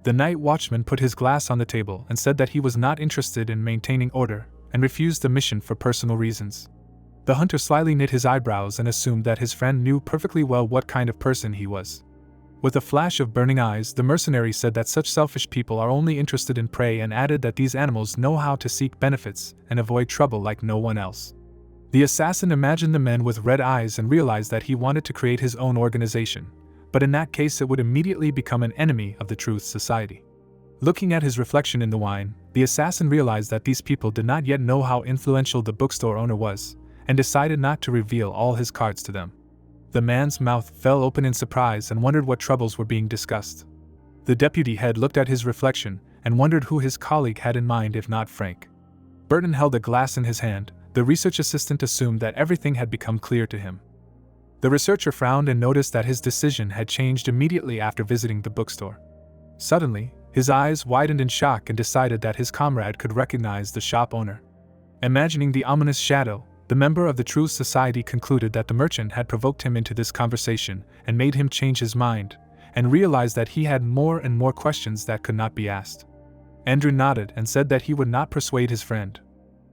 The night watchman put his glass on the table and said that he was not interested in maintaining order and refused the mission for personal reasons. The hunter slyly knit his eyebrows and assumed that his friend knew perfectly well what kind of person he was. With a flash of burning eyes, the mercenary said that such selfish people are only interested in prey and added that these animals know how to seek benefits and avoid trouble like no one else. The assassin imagined the men with red eyes and realized that he wanted to create his own organization, but in that case it would immediately become an enemy of the Truth Society. Looking at his reflection in the wine, the assassin realized that these people did not yet know how influential the bookstore owner was, and decided not to reveal all his cards to them. The man's mouth fell open in surprise and wondered what troubles were being discussed. The deputy head looked at his reflection and wondered who his colleague had in mind if not Frank. Burton held a glass in his hand. The research assistant assumed that everything had become clear to him. The researcher frowned and noticed that his decision had changed immediately after visiting the bookstore. Suddenly, his eyes widened in shock and decided that his comrade could recognize the shop owner. Imagining the ominous shadow, the member of the Truth Society concluded that the merchant had provoked him into this conversation and made him change his mind, and realized that he had more and more questions that could not be asked. Andrew nodded and said that he would not persuade his friend.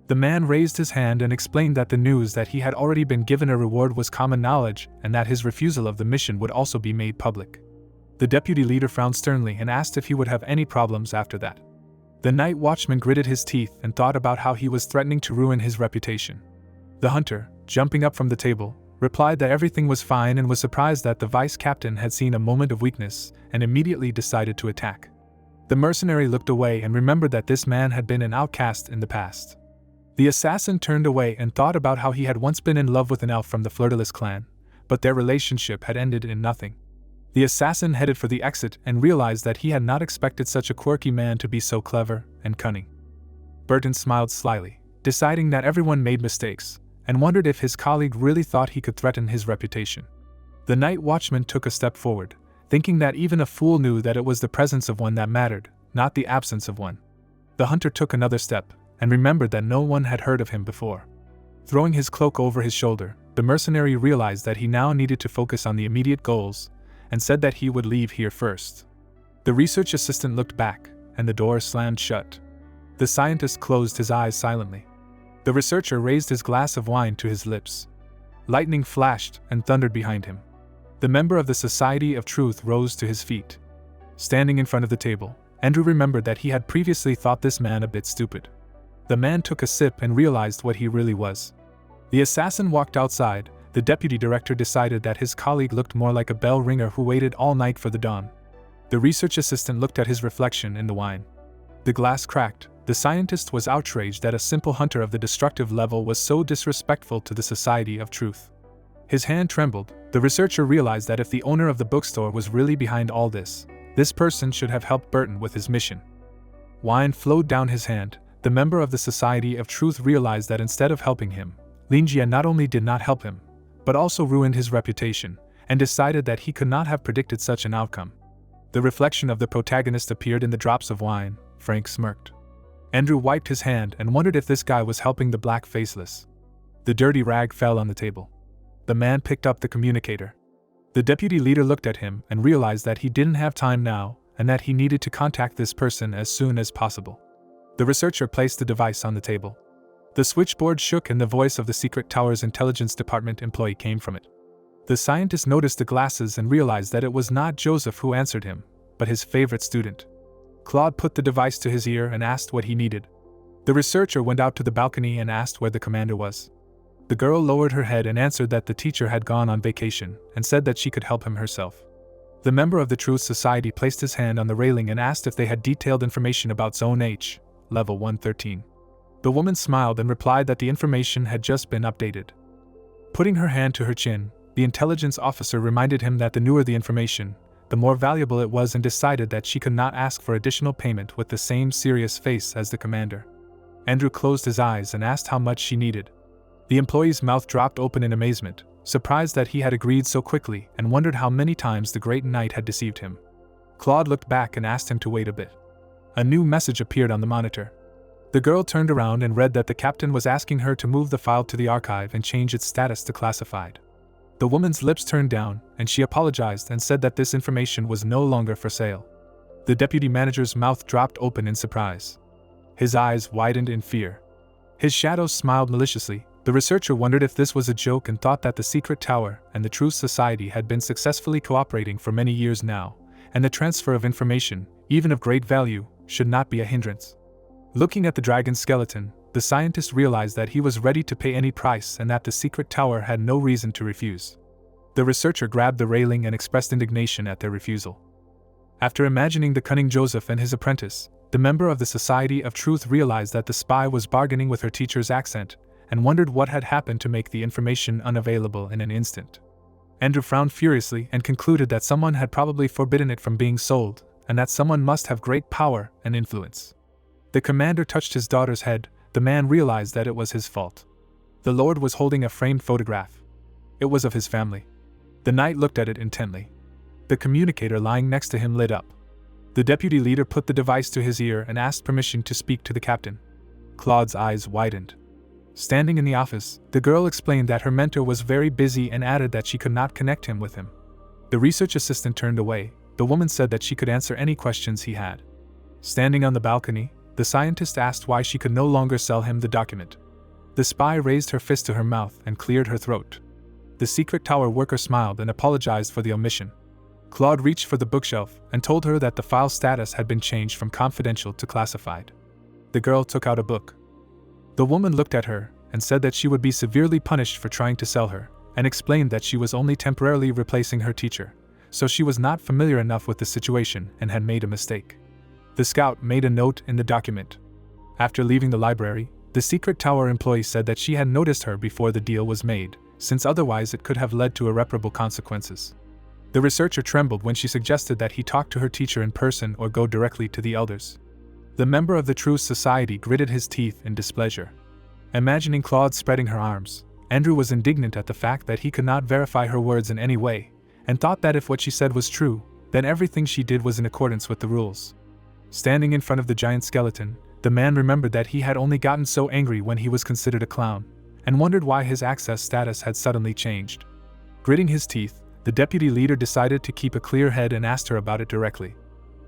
The man raised his hand and explained that the news that he had already been given a reward was common knowledge and that his refusal of the mission would also be made public. The deputy leader frowned sternly and asked if he would have any problems after that. The night watchman gritted his teeth and thought about how he was threatening to ruin his reputation. The hunter, jumping up from the table, replied that everything was fine and was surprised that the vice captain had seen a moment of weakness and immediately decided to attack. The mercenary looked away and remembered that this man had been an outcast in the past. The assassin turned away and thought about how he had once been in love with an elf from the Flirtless clan, but their relationship had ended in nothing. The assassin headed for the exit and realized that he had not expected such a quirky man to be so clever and cunning. Burton smiled slyly, deciding that everyone made mistakes, and wondered if his colleague really thought he could threaten his reputation. The night watchman took a step forward, thinking that even a fool knew that it was the presence of one that mattered, not the absence of one. The hunter took another step, and remembered that no one had heard of him before. Throwing his cloak over his shoulder, the mercenary realized that he now needed to focus on the immediate goals, and said that he would leave here first. The research assistant looked back, and the door slammed shut. The scientist closed his eyes silently. The researcher raised his glass of wine to his lips. Lightning flashed and thundered behind him. The member of the Society of Truth rose to his feet. Standing in front of the table, Andrew remembered that he had previously thought this man a bit stupid. The man took a sip and realized what he really was. The assassin walked outside. The deputy director decided that his colleague looked more like a bell ringer who waited all night for the dawn. The research assistant looked at his reflection in the wine. The glass cracked. The scientist was outraged that a simple hunter of the destructive level was so disrespectful to the Society of Truth. His hand trembled. The researcher realized that if the owner of the bookstore was really behind all this person should have helped Burton with his mission. Wine flowed down his hand. The member of the Society of Truth realized that instead of helping him, Linjia not only did not help him, but also ruined his reputation, and decided that he could not have predicted such an outcome. The reflection of the protagonist appeared in the drops of wine. Frank smirked. Andrew wiped his hand and wondered if this guy was helping the black faceless. The dirty rag fell on the table. The man picked up the communicator. The deputy leader looked at him and realized that he didn't have time now, and that he needed to contact this person as soon as possible. The researcher placed the device on the table. The switchboard shook and the voice of the Secret Tower's Intelligence Department employee came from it. The scientist noticed the glasses and realized that it was not Joseph who answered him, but his favorite student. Claude put the device to his ear and asked what he needed. The researcher went out to the balcony and asked where the commander was. The girl lowered her head and answered that the teacher had gone on vacation and said that she could help him herself. The member of the Truth Society placed his hand on the railing and asked if they had detailed information about Zone H, Level 113. The woman smiled and replied that the information had just been updated. Putting her hand to her chin, the intelligence officer reminded him that the newer the information, the more valuable it was, and decided that she could not ask for additional payment with the same serious face as the commander. Andrew closed his eyes and asked how much she needed. The employee's mouth dropped open in amazement, surprised that he had agreed so quickly, and wondered how many times the great knight had deceived him. Claude looked back and asked him to wait a bit. A new message appeared on the monitor. The girl turned around and read that the captain was asking her to move the file to the archive and change its status to classified. The woman's lips turned down, and she apologized and said that this information was no longer for sale. The deputy manager's mouth dropped open in surprise. His eyes widened in fear. His shadow smiled maliciously. The researcher wondered if this was a joke and thought that the secret tower and the Truth Society had been successfully cooperating for many years now, and the transfer of information, even of great value, should not be a hindrance. Looking at the dragon skeleton, the scientist realized that he was ready to pay any price and that the secret tower had no reason to refuse. The researcher grabbed the railing and expressed indignation at their refusal. After imagining the cunning Joseph and his apprentice, the member of the Society of Truth realized that the spy was bargaining with her teacher's accent and wondered what had happened to make the information unavailable in an instant. Andrew frowned furiously and concluded that someone had probably forbidden it from being sold, and that someone must have great power and influence. The commander touched his daughter's head. The man realized that it was his fault. The Lord was holding a framed photograph. It was of his family. The knight looked at it intently. The communicator lying next to him lit up. The deputy leader put the device to his ear and asked permission to speak to the captain. Claude's eyes widened. Standing in the office, the girl explained that her mentor was very busy and added that she could not connect him with him. The research assistant turned away. The woman said that she could answer any questions he had. Standing on the balcony, the scientist asked why she could no longer sell him the document. The spy raised her fist to her mouth and cleared her throat. The secret tower worker smiled and apologized for the omission. Claude reached for the bookshelf and told her that the file status had been changed from confidential to classified. The girl took out a book. The woman looked at her and said that she would be severely punished for trying to sell her, and explained that she was only temporarily replacing her teacher, so she was not familiar enough with the situation and had made a mistake. The scout made a note in the document. After leaving the library, the secret tower employee said that she had noticed her before the deal was made, since otherwise it could have led to irreparable consequences. The researcher trembled when she suggested that he talk to her teacher in person or go directly to the elders. The member of the Truth Society gritted his teeth in displeasure. Imagining Claude spreading her arms, Andrew was indignant at the fact that he could not verify her words in any way, and thought that if what she said was true, then everything she did was in accordance with the rules. Standing in front of the giant skeleton, the man remembered that he had only gotten so angry when he was considered a clown, and wondered why his access status had suddenly changed. Gritting his teeth, the deputy leader decided to keep a clear head and asked her about it directly.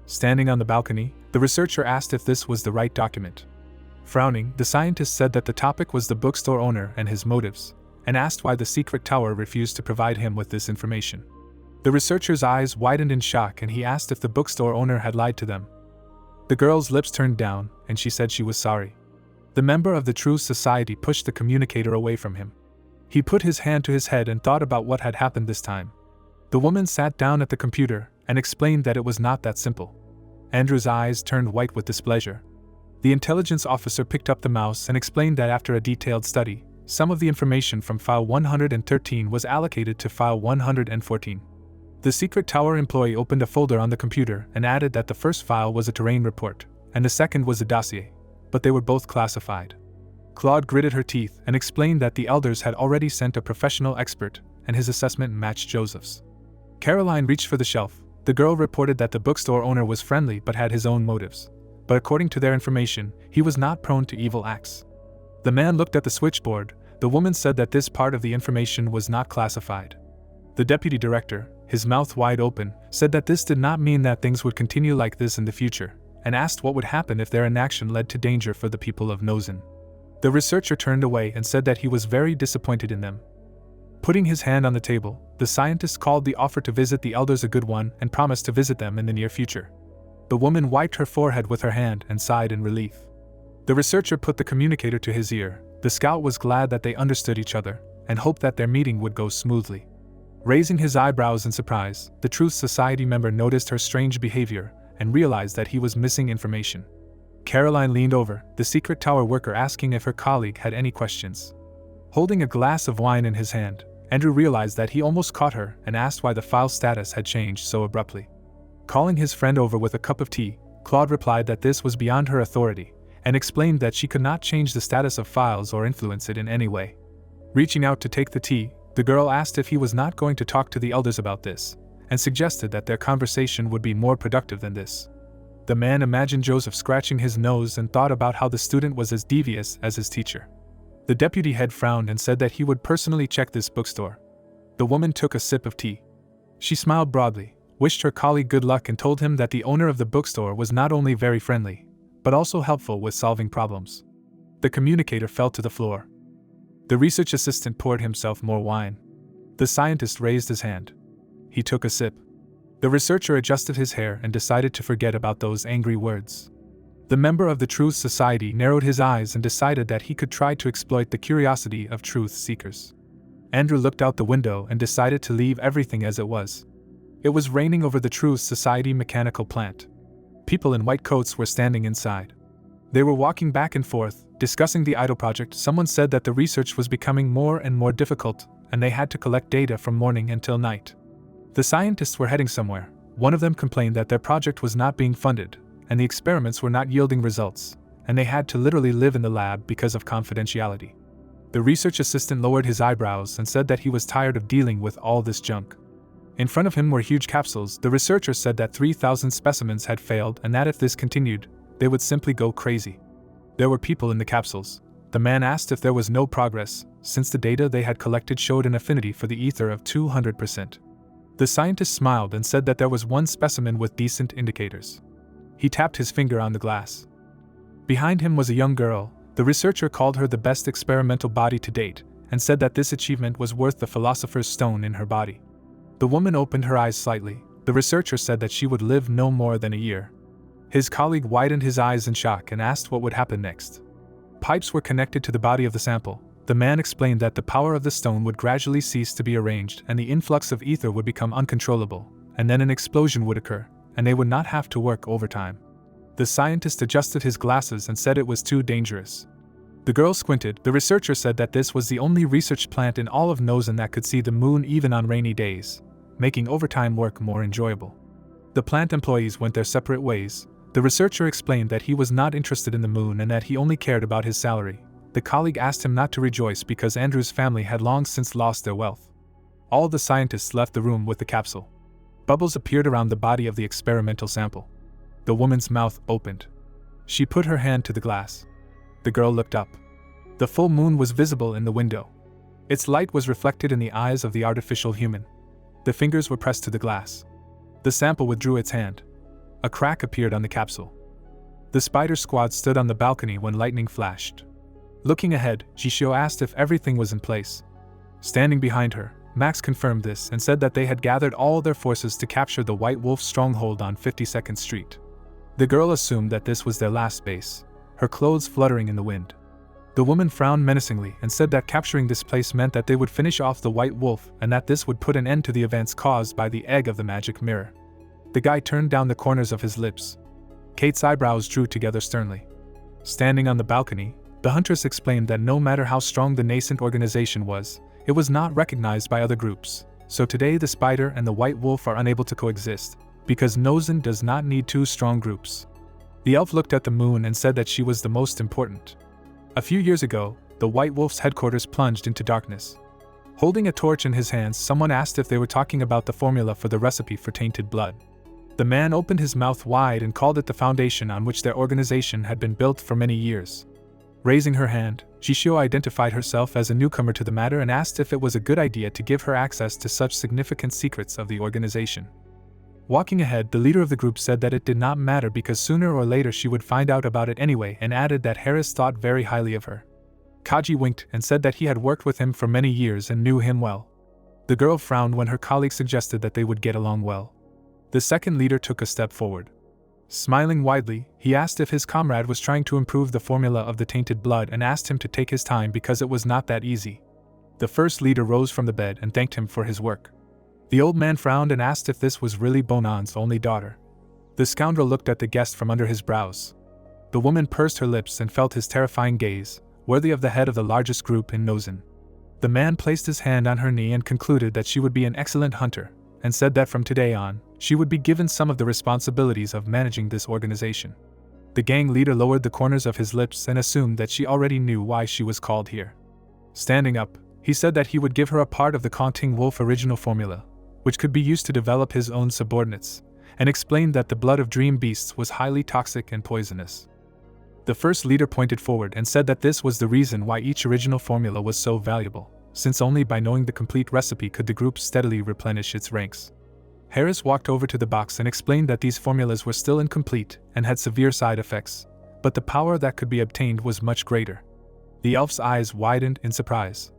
Standing on the balcony, the researcher asked if this was the right document. Frowning, the scientist said that the topic was the bookstore owner and his motives, and asked why the secret tower refused to provide him with this information. The researcher's eyes widened in shock and he asked if the bookstore owner had lied to them. The girl's lips turned down, and she said she was sorry. The member of the Truth Society pushed the communicator away from him. He put his hand to his head and thought about what had happened this time. The woman sat down at the computer and explained that it was not that simple. Andrew's eyes turned white with displeasure. The intelligence officer picked up the mouse and explained that after a detailed study, some of the information from file 113 was allocated to file 114. The secret tower employee opened a folder on the computer and added that the first file was a terrain report, and the second was a dossier, but they were both classified. Claude gritted her teeth and explained that the elders had already sent a professional expert, and his assessment matched Joseph's. Caroline reached for the shelf. The girl reported that the bookstore owner was friendly but had his own motives, but according to their information, he was not prone to evil acts. The man looked at the switchboard. The woman said that this part of the information was not classified. The deputy director, his mouth wide open, said that this did not mean that things would continue like this in the future, and asked what would happen if their inaction led to danger for the people of Nozin. The researcher turned away and said that he was very disappointed in them. Putting his hand on the table, the scientist called the offer to visit the elders a good one and promised to visit them in the near future. The woman wiped her forehead with her hand and sighed in relief. The researcher put the communicator to his ear. The scout was glad that they understood each other and hoped that their meeting would go smoothly. Raising his eyebrows in surprise, the Truth Society member noticed her strange behavior and realized that he was missing information. Caroline leaned over, the secret tower worker, asking if her colleague had any questions. Holding a glass of wine in his hand, Andrew realized that he almost caught her and asked why the file status had changed so abruptly. Calling his friend over with a cup of tea, Claude replied that this was beyond her authority and explained that she could not change the status of files or influence it in any way. Reaching out to take the tea, the girl asked if he was not going to talk to the elders about this, and suggested that their conversation would be more productive than this. The man imagined Joseph scratching his nose and thought about how the student was as devious as his teacher. The deputy head frowned and said that he would personally check this bookstore. The woman took a sip of tea. She smiled broadly, wished her colleague good luck, and told him that the owner of the bookstore was not only very friendly, but also helpful with solving problems. The communicator fell to the floor. The research assistant poured himself more wine. The scientist raised his hand. He took a sip. The researcher adjusted his hair and decided to forget about those angry words. The member of the Truth Society narrowed his eyes and decided that he could try to exploit the curiosity of truth seekers. Andrew looked out the window and decided to leave everything as it was. It was raining over the Truth Society mechanical plant. People in white coats were standing inside. They were walking back and forth, discussing the idle project. Someone said that the research was becoming more and more difficult, and they had to collect data from morning until night. The scientists were heading somewhere. One of them complained that their project was not being funded, and the experiments were not yielding results, and they had to literally live in the lab because of confidentiality. The research assistant lowered his eyebrows and said that he was tired of dealing with all this junk. In front of him were huge capsules. The researcher said that 3,000 specimens had failed and that if this continued, they would simply go crazy. There were people in the capsules. The man asked if there was no progress, since the data they had collected showed an affinity for the ether of 200%. The scientist smiled and said that there was one specimen with decent indicators. He tapped his finger on the glass. Behind him was a young girl. The researcher called her the best experimental body to date, and said that this achievement was worth the philosopher's stone in her body. The woman opened her eyes slightly. The researcher said that she would live no more than a year. His colleague widened his eyes in shock and asked what would happen next. Pipes were connected to the body of the sample. The man explained that the power of the stone would gradually cease to be arranged and the influx of ether would become uncontrollable, and then an explosion would occur, and they would not have to work overtime. The scientist adjusted his glasses and said it was too dangerous. The girl squinted. The researcher said that this was the only research plant in all of Nozen that could see the moon even on rainy days, making overtime work more enjoyable. The plant employees went their separate ways. The researcher explained that he was not interested in the moon and that he only cared about his salary. The colleague asked him not to rejoice because Andrew's family had long since lost their wealth. All the scientists left the room with the capsule. Bubbles appeared around the body of the experimental sample. The woman's mouth opened. She put her hand to the glass. The girl looked up. The full moon was visible in the window. Its light was reflected in the eyes of the artificial human. The fingers were pressed to the glass. The sample withdrew its hand. A crack appeared on the capsule. The spider squad stood on the balcony when lightning flashed. Looking ahead, Jishio asked if everything was in place. Standing behind her, Max confirmed this and said that they had gathered all their forces to capture the White Wolf stronghold on 52nd Street. The girl assumed that this was their last base, her clothes fluttering in the wind. The woman frowned menacingly and said that capturing this place meant that they would finish off the White Wolf and that this would put an end to the events caused by the egg of the magic mirror. The guy turned down the corners of his lips. Kate's eyebrows drew together sternly. Standing on the balcony, the huntress explained that no matter how strong the nascent organization was, it was not recognized by other groups. So today the spider and the White Wolf are unable to coexist, because Nozen does not need two strong groups. The elf looked at the moon and said that she was the most important. A few years ago, the White Wolf's headquarters plunged into darkness. Holding a torch in his hands, someone asked if they were talking about the formula for the recipe for tainted blood. The man opened his mouth wide and called it the foundation on which their organization had been built for many years. Raising her hand, Jishio identified herself as a newcomer to the matter and asked if it was a good idea to give her access to such significant secrets of the organization. Walking ahead, the leader of the group said that it did not matter because sooner or later she would find out about it anyway, and added that Harris thought very highly of her. Kaji winked and said that he had worked with him for many years and knew him well. The girl frowned when her colleague suggested that they would get along well. The second leader took a step forward. Smiling widely, he asked if his comrade was trying to improve the formula of the tainted blood and asked him to take his time because it was not that easy. The first leader rose from the bed and thanked him for his work. The old man frowned and asked if this was really Bonan's only daughter. The scoundrel looked at the guest from under his brows. The woman pursed her lips and felt his terrifying gaze, worthy of the head of the largest group in Nozin. The man placed his hand on her knee and concluded that she would be an excellent hunter, and said that from today on, she would be given some of the responsibilities of managing this organization. The gang leader lowered the corners of his lips and assumed that she already knew why she was called here. Standing up, he said that he would give her a part of the Counting Wolf original formula, which could be used to develop his own subordinates, and explained that the blood of dream beasts was highly toxic and poisonous. The first leader pointed forward and said that this was the reason why each original formula was so valuable, since only by knowing the complete recipe could the group steadily replenish its ranks. Harris walked over to the box and explained that these formulas were still incomplete and had severe side effects, but the power that could be obtained was much greater. The elf's eyes widened in surprise.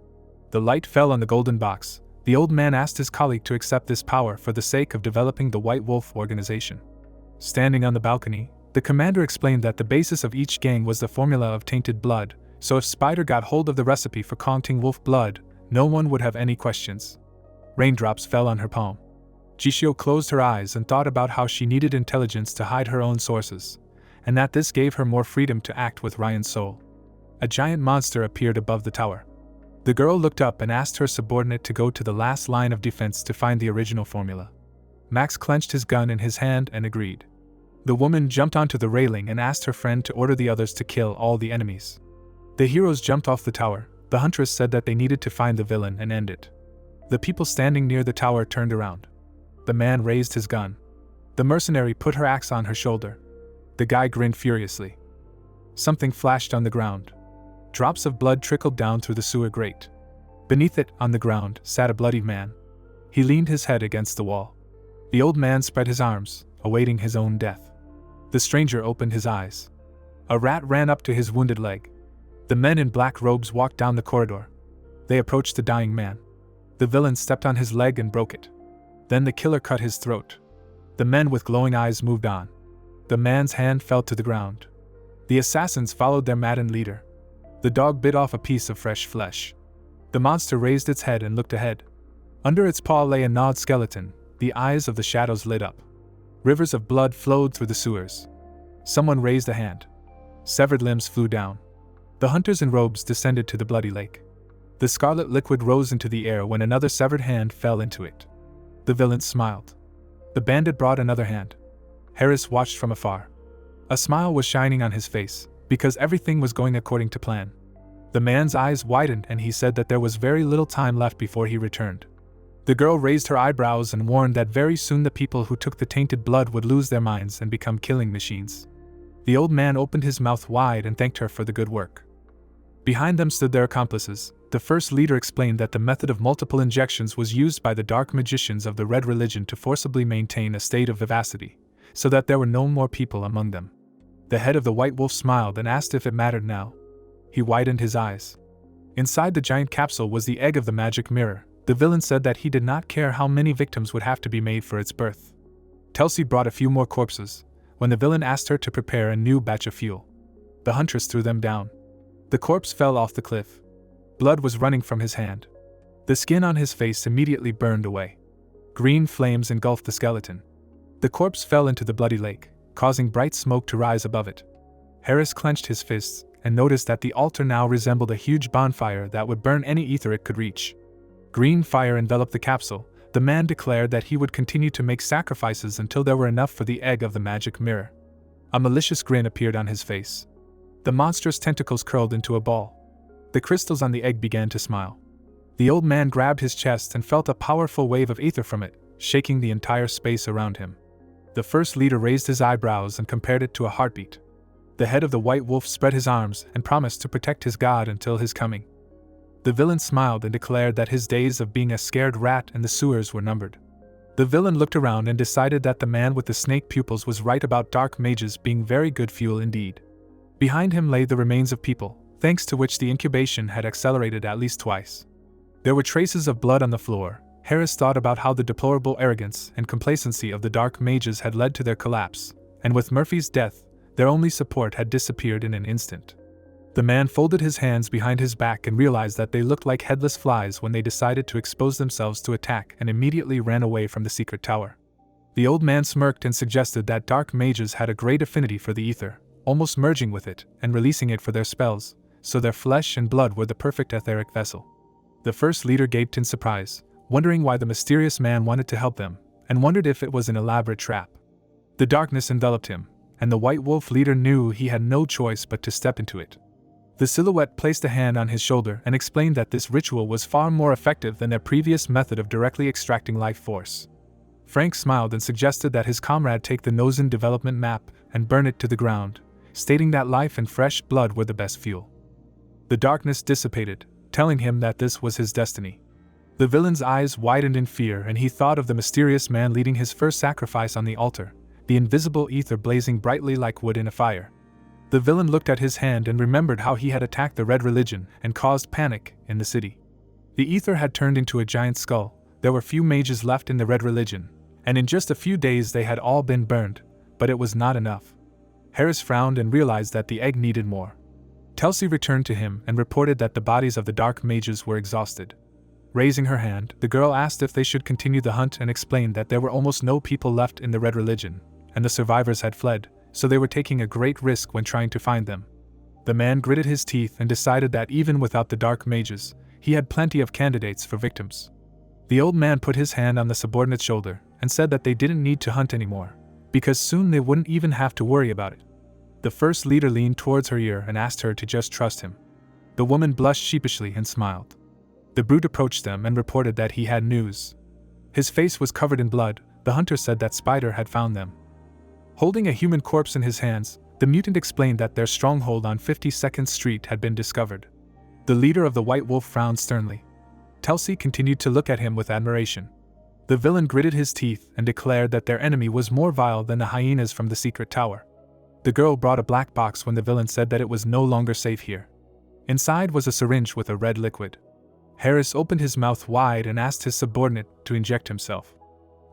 The light fell on the golden box. The old man asked his colleague to accept this power for the sake of developing the White Wolf organization. Standing on the balcony, the commander explained that the basis of each gang was the formula of tainted blood, so if Spider got hold of the recipe for Counting Wolf blood, no one would have any questions. Raindrops fell on her palm. Jishio closed her eyes and thought about how she needed intelligence to hide her own sources, and that this gave her more freedom to act with Ryan's soul. A giant monster appeared above the tower. The girl looked up and asked her subordinate to go to the last line of defense to find the original formula. Max clenched his gun in his hand and agreed. The woman jumped onto the railing and asked her friend to order the others to kill all the enemies. The heroes jumped off the tower. The huntress said that they needed to find the villain and end it. The people standing near the tower turned around. The man raised his gun. The mercenary put her axe on her shoulder. The guy grinned furiously. Something flashed on the ground. Drops of blood trickled down through the sewer grate. Beneath it, on the ground, sat a bloody man. He leaned his head against the wall. The old man spread his arms, awaiting his own death. The stranger opened his eyes. A rat ran up to his wounded leg. The men in black robes walked down the corridor. They approached the dying man. The villain stepped on his leg and broke it. Then the killer cut his throat. The men with glowing eyes moved on. The man's hand fell to the ground. The assassins followed their maddened leader. The dog bit off a piece of fresh flesh. The monster raised its head and looked ahead. Under its paw lay a gnawed skeleton. The eyes of the shadows lit up. Rivers of blood flowed through the sewers. Someone raised a hand. Severed limbs flew down. The hunters in robes descended to the bloody lake. The scarlet liquid rose into the air when another severed hand fell into it. The villain smiled. The bandit brought another hand. Harris watched from afar. A smile was shining on his face, because everything was going according to plan. The man's eyes widened and he said that there was very little time left before he returned. The girl raised her eyebrows and warned that very soon the people who took the tainted blood would lose their minds and become killing machines. The old man opened his mouth wide and thanked her for the good work. Behind them stood their accomplices. The first leader explained that the method of multiple injections was used by the dark magicians of the Red Religion to forcibly maintain a state of vivacity, so that there were no more people among them. The head of the White Wolf smiled and asked if it mattered now. He widened his eyes. Inside the giant capsule was the egg of the magic mirror. The villain said that he did not care how many victims would have to be made for its birth. Telsey brought a few more corpses, when the villain asked her to prepare a new batch of fuel. The huntress threw them down. The corpse fell off the cliff. Blood was running from his hand. The skin on his face immediately burned away. Green flames engulfed the skeleton. The corpse fell into the bloody lake, causing bright smoke to rise above it. Harris clenched his fists and noticed that the altar now resembled a huge bonfire that would burn any ether it could reach. Green fire enveloped the capsule. The man declared that he would continue to make sacrifices until there were enough for the egg of the magic mirror. A malicious grin appeared on his face. The monstrous tentacles curled into a ball. The crystals on the egg began to smile. The old man grabbed his chest and felt a powerful wave of ether from it, shaking the entire space around him. The first leader raised his eyebrows and compared it to a heartbeat. The head of the White Wolf spread his arms and promised to protect his god until his coming. The villain smiled and declared that his days of being a scared rat in the sewers were numbered. The villain looked around and decided that the man with the snake pupils was right about dark mages being very good fuel indeed. Behind him lay the remains of people, thanks to which the incubation had accelerated at least twice. There were traces of blood on the floor. Harris thought about how the deplorable arrogance and complacency of the dark mages had led to their collapse, and with Murphy's death, their only support had disappeared in an instant. The man folded his hands behind his back and realized that they looked like headless flies when they decided to expose themselves to attack, and immediately ran away from the secret tower. The old man smirked and suggested that dark mages had a great affinity for the ether, almost merging with it and releasing it for their spells, so their flesh and blood were the perfect etheric vessel. The first leader gaped in surprise, wondering why the mysterious man wanted to help them, and wondered if it was an elaborate trap. The darkness enveloped him, and the White Wolf leader knew he had no choice but to step into it. The silhouette placed a hand on his shoulder and explained that this ritual was far more effective than their previous method of directly extracting life force. Frank smiled and suggested that his comrade take the Nozen development map and burn it to the ground, stating that life and fresh blood were the best fuel. The darkness dissipated, telling him that this was his destiny. The villain's eyes widened in fear, and he thought of the mysterious man leading his first sacrifice on the altar, the invisible ether blazing brightly like wood in a fire. The villain looked at his hand and remembered how he had attacked the Red Religion and caused panic in the city. The ether had turned into a giant skull. There were few mages left in the Red Religion, and in just a few days they had all been burned, but it was not enough. Harris frowned and realized that the egg needed more. Telsey returned to him and reported that the bodies of the dark mages were exhausted. Raising her hand, the girl asked if they should continue the hunt and explained that there were almost no people left in the Red Religion, and the survivors had fled, so they were taking a great risk when trying to find them. The man gritted his teeth and decided that even without the dark mages, he had plenty of candidates for victims. The old man put his hand on the subordinate's shoulder and said that they didn't need to hunt anymore, because soon they wouldn't even have to worry about it. The first leader leaned towards her ear and asked her to just trust him. The woman blushed sheepishly and smiled. The brute approached them and reported that he had news. His face was covered in blood. The hunter said that Spider had found them. Holding a human corpse in his hands, the mutant explained that their stronghold on 52nd Street had been discovered. The leader of the White Wolf frowned sternly. Telsey continued to look at him with admiration. The villain gritted his teeth and declared that their enemy was more vile than the hyenas from the secret tower. The girl brought a black box when the villain said that it was no longer safe here. Inside was a syringe with a red liquid. Harris opened his mouth wide and asked his subordinate to inject himself.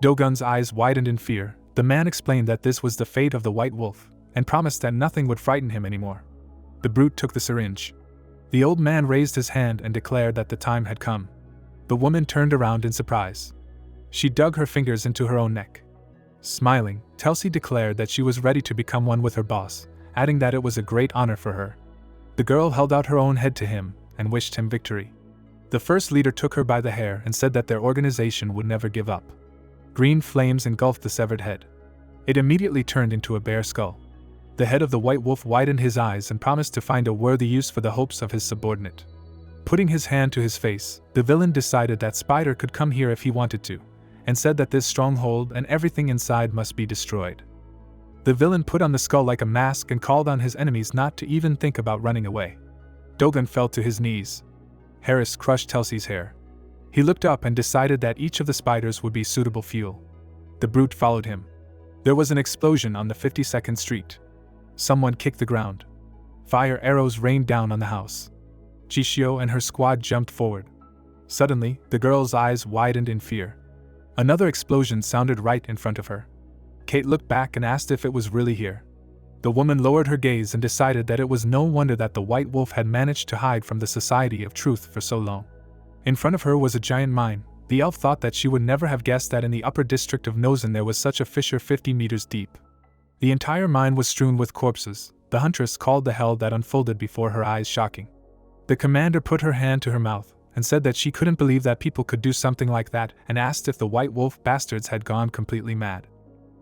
Dogun's eyes widened in fear. The man explained that this was the fate of the White Wolf, and promised that nothing would frighten him anymore. The brute took the syringe. The old man raised his hand and declared that the time had come. The woman turned around in surprise. She dug her fingers into her own neck. Smiling, Telsey declared that she was ready to become one with her boss, adding that it was a great honor for her. The girl held out her own head to him and wished him victory. The first leader took her by the hair and said that their organization would never give up. Green flames engulfed the severed head. It immediately turned into a bare skull. The head of the White Wolf widened his eyes and promised to find a worthy use for the hopes of his subordinate. Putting his hand to his face, the villain decided that Spider could come here if he wanted to, and said that this stronghold and everything inside must be destroyed. The villain put on the skull like a mask and called on his enemies not to even think about running away. Dogun fell to his knees. Harris crushed Telsey's hair. He looked up and decided that each of the spiders would be suitable fuel. The brute followed him. There was an explosion on the 52nd Street. Someone kicked the ground. Fire arrows rained down on the house. Chishio and her squad jumped forward. Suddenly, the girl's eyes widened in fear. Another explosion sounded right in front of her. Kate looked back and asked if it was really here. The woman lowered her gaze and decided that it was no wonder that the White Wolf had managed to hide from the Society of Truth for so long. In front of her was a giant mine. The elf thought that she would never have guessed that in the upper district of Nozen there was such a fissure 50 meters deep. The entire mine was strewn with corpses. The huntress called the hell that unfolded before her eyes shocking. The commander put her hand to her mouth and said that she couldn't believe that people could do something like that, and asked if the White Wolf bastards had gone completely mad.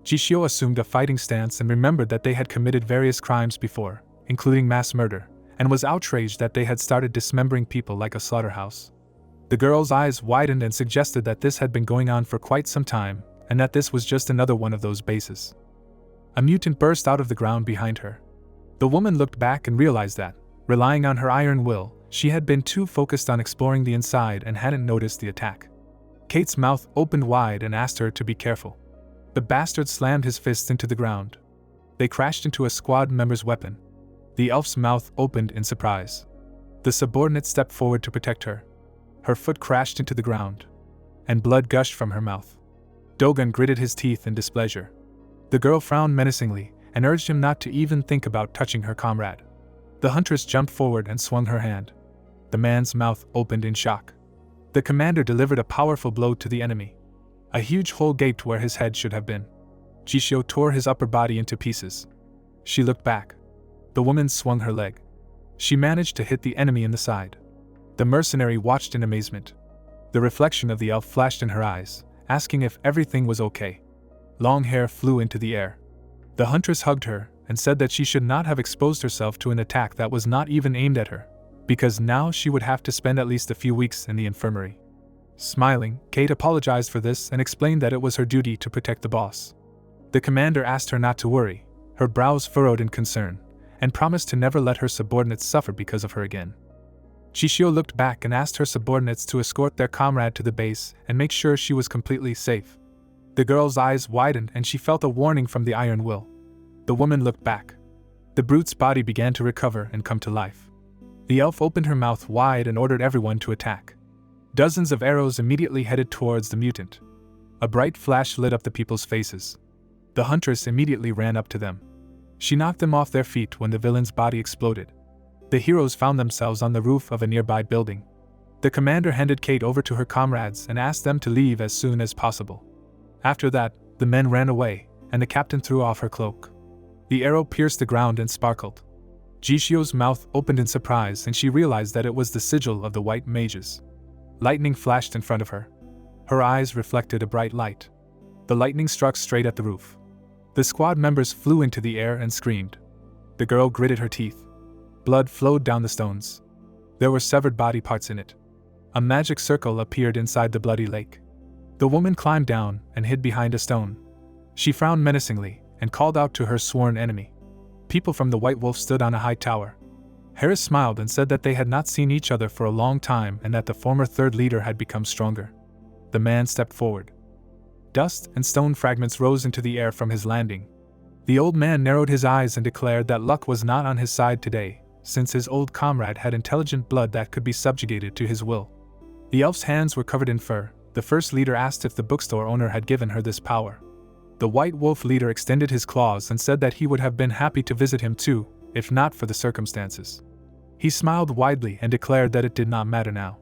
Chishio assumed a fighting stance and remembered that they had committed various crimes before, including mass murder, and was outraged that they had started dismembering people like a slaughterhouse. The girl's eyes widened and suggested that this had been going on for quite some time, and that this was just another one of those bases. A mutant burst out of the ground behind her. The woman looked back and realized that, relying on her iron will, she had been too focused on exploring the inside and hadn't noticed the attack. Kate's mouth opened wide and asked her to be careful. The bastard slammed his fists into the ground. They crashed into a squad member's weapon. The elf's mouth opened in surprise. The subordinate stepped forward to protect her. Her foot crashed into the ground, and blood gushed from her mouth. Dogun gritted his teeth in displeasure. The girl frowned menacingly and urged him not to even think about touching her comrade. The huntress jumped forward and swung her hand. The man's mouth opened in shock. The commander delivered a powerful blow to the enemy. A huge hole gaped where his head should have been. Jishio tore his upper body into pieces. She looked back. The woman swung her leg. She managed to hit the enemy in the side. The mercenary watched in amazement. The reflection of the elf flashed in her eyes, asking if everything was okay. Long hair flew into the air. The huntress hugged her and said that she should not have exposed herself to an attack that was not even aimed at her, because now she would have to spend at least a few weeks in the infirmary. Smiling, Kate apologized for this and explained that it was her duty to protect the boss. The commander asked her not to worry, her brows furrowed in concern, and promised to never let her subordinates suffer because of her again. Jishio looked back and asked her subordinates to escort their comrade to the base and make sure she was completely safe. The girl's eyes widened and she felt a warning from the iron will. The woman looked back. The brute's body began to recover and come to life. The elf opened her mouth wide and ordered everyone to attack. Dozens of arrows immediately headed towards the mutant. A bright flash lit up the people's faces. The huntress immediately ran up to them. She knocked them off their feet when the villain's body exploded. The heroes found themselves on the roof of a nearby building. The commander handed Kate over to her comrades and asked them to leave as soon as possible. After that, the men ran away, and the captain threw off her cloak. The arrow pierced the ground and sparkled. Jishio's mouth opened in surprise and she realized that it was the sigil of the white mages. Lightning flashed in front of her. Her eyes reflected a bright light. The lightning struck straight at the roof. The squad members flew into the air and screamed. The girl gritted her teeth. Blood flowed down the stones. There were severed body parts in it. A magic circle appeared inside the bloody lake. The woman climbed down and hid behind a stone. She frowned menacingly and called out to her sworn enemy. People from the White Wolf stood on a high tower. Harris smiled and said that they had not seen each other for a long time and that the former third leader had become stronger. The man stepped forward. Dust and stone fragments rose into the air from his landing. The old man narrowed his eyes and declared that luck was not on his side today, since his old comrade had intelligent blood that could be subjugated to his will. The elf's hands were covered in fur. The first leader asked if the bookstore owner had given her this power. The White Wolf leader extended his claws and said that he would have been happy to visit him too, if not for the circumstances. He smiled widely and declared that it did not matter now.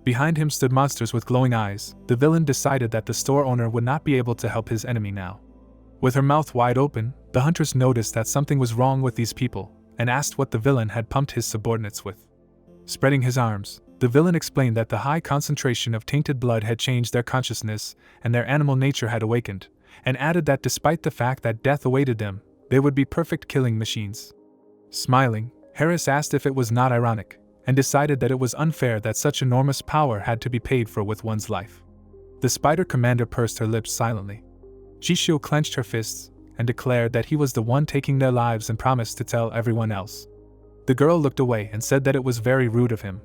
Behind him stood monsters with glowing eyes. The villain decided that the store owner would not be able to help his enemy now. With her mouth wide open, the huntress noticed that something was wrong with these people, and asked what the villain had pumped his subordinates with. Spreading his arms, the villain explained that the high concentration of tainted blood had changed their consciousness, and their animal nature had awakened, and added that despite the fact that death awaited them, they would be perfect killing machines. Smiling, Harris asked if it was not ironic, and decided that it was unfair that such enormous power had to be paid for with one's life. The spider commander pursed her lips silently. Jishio clenched her fists and declared that he was the one taking their lives and promised to tell everyone else. The girl looked away and said that it was very rude of him.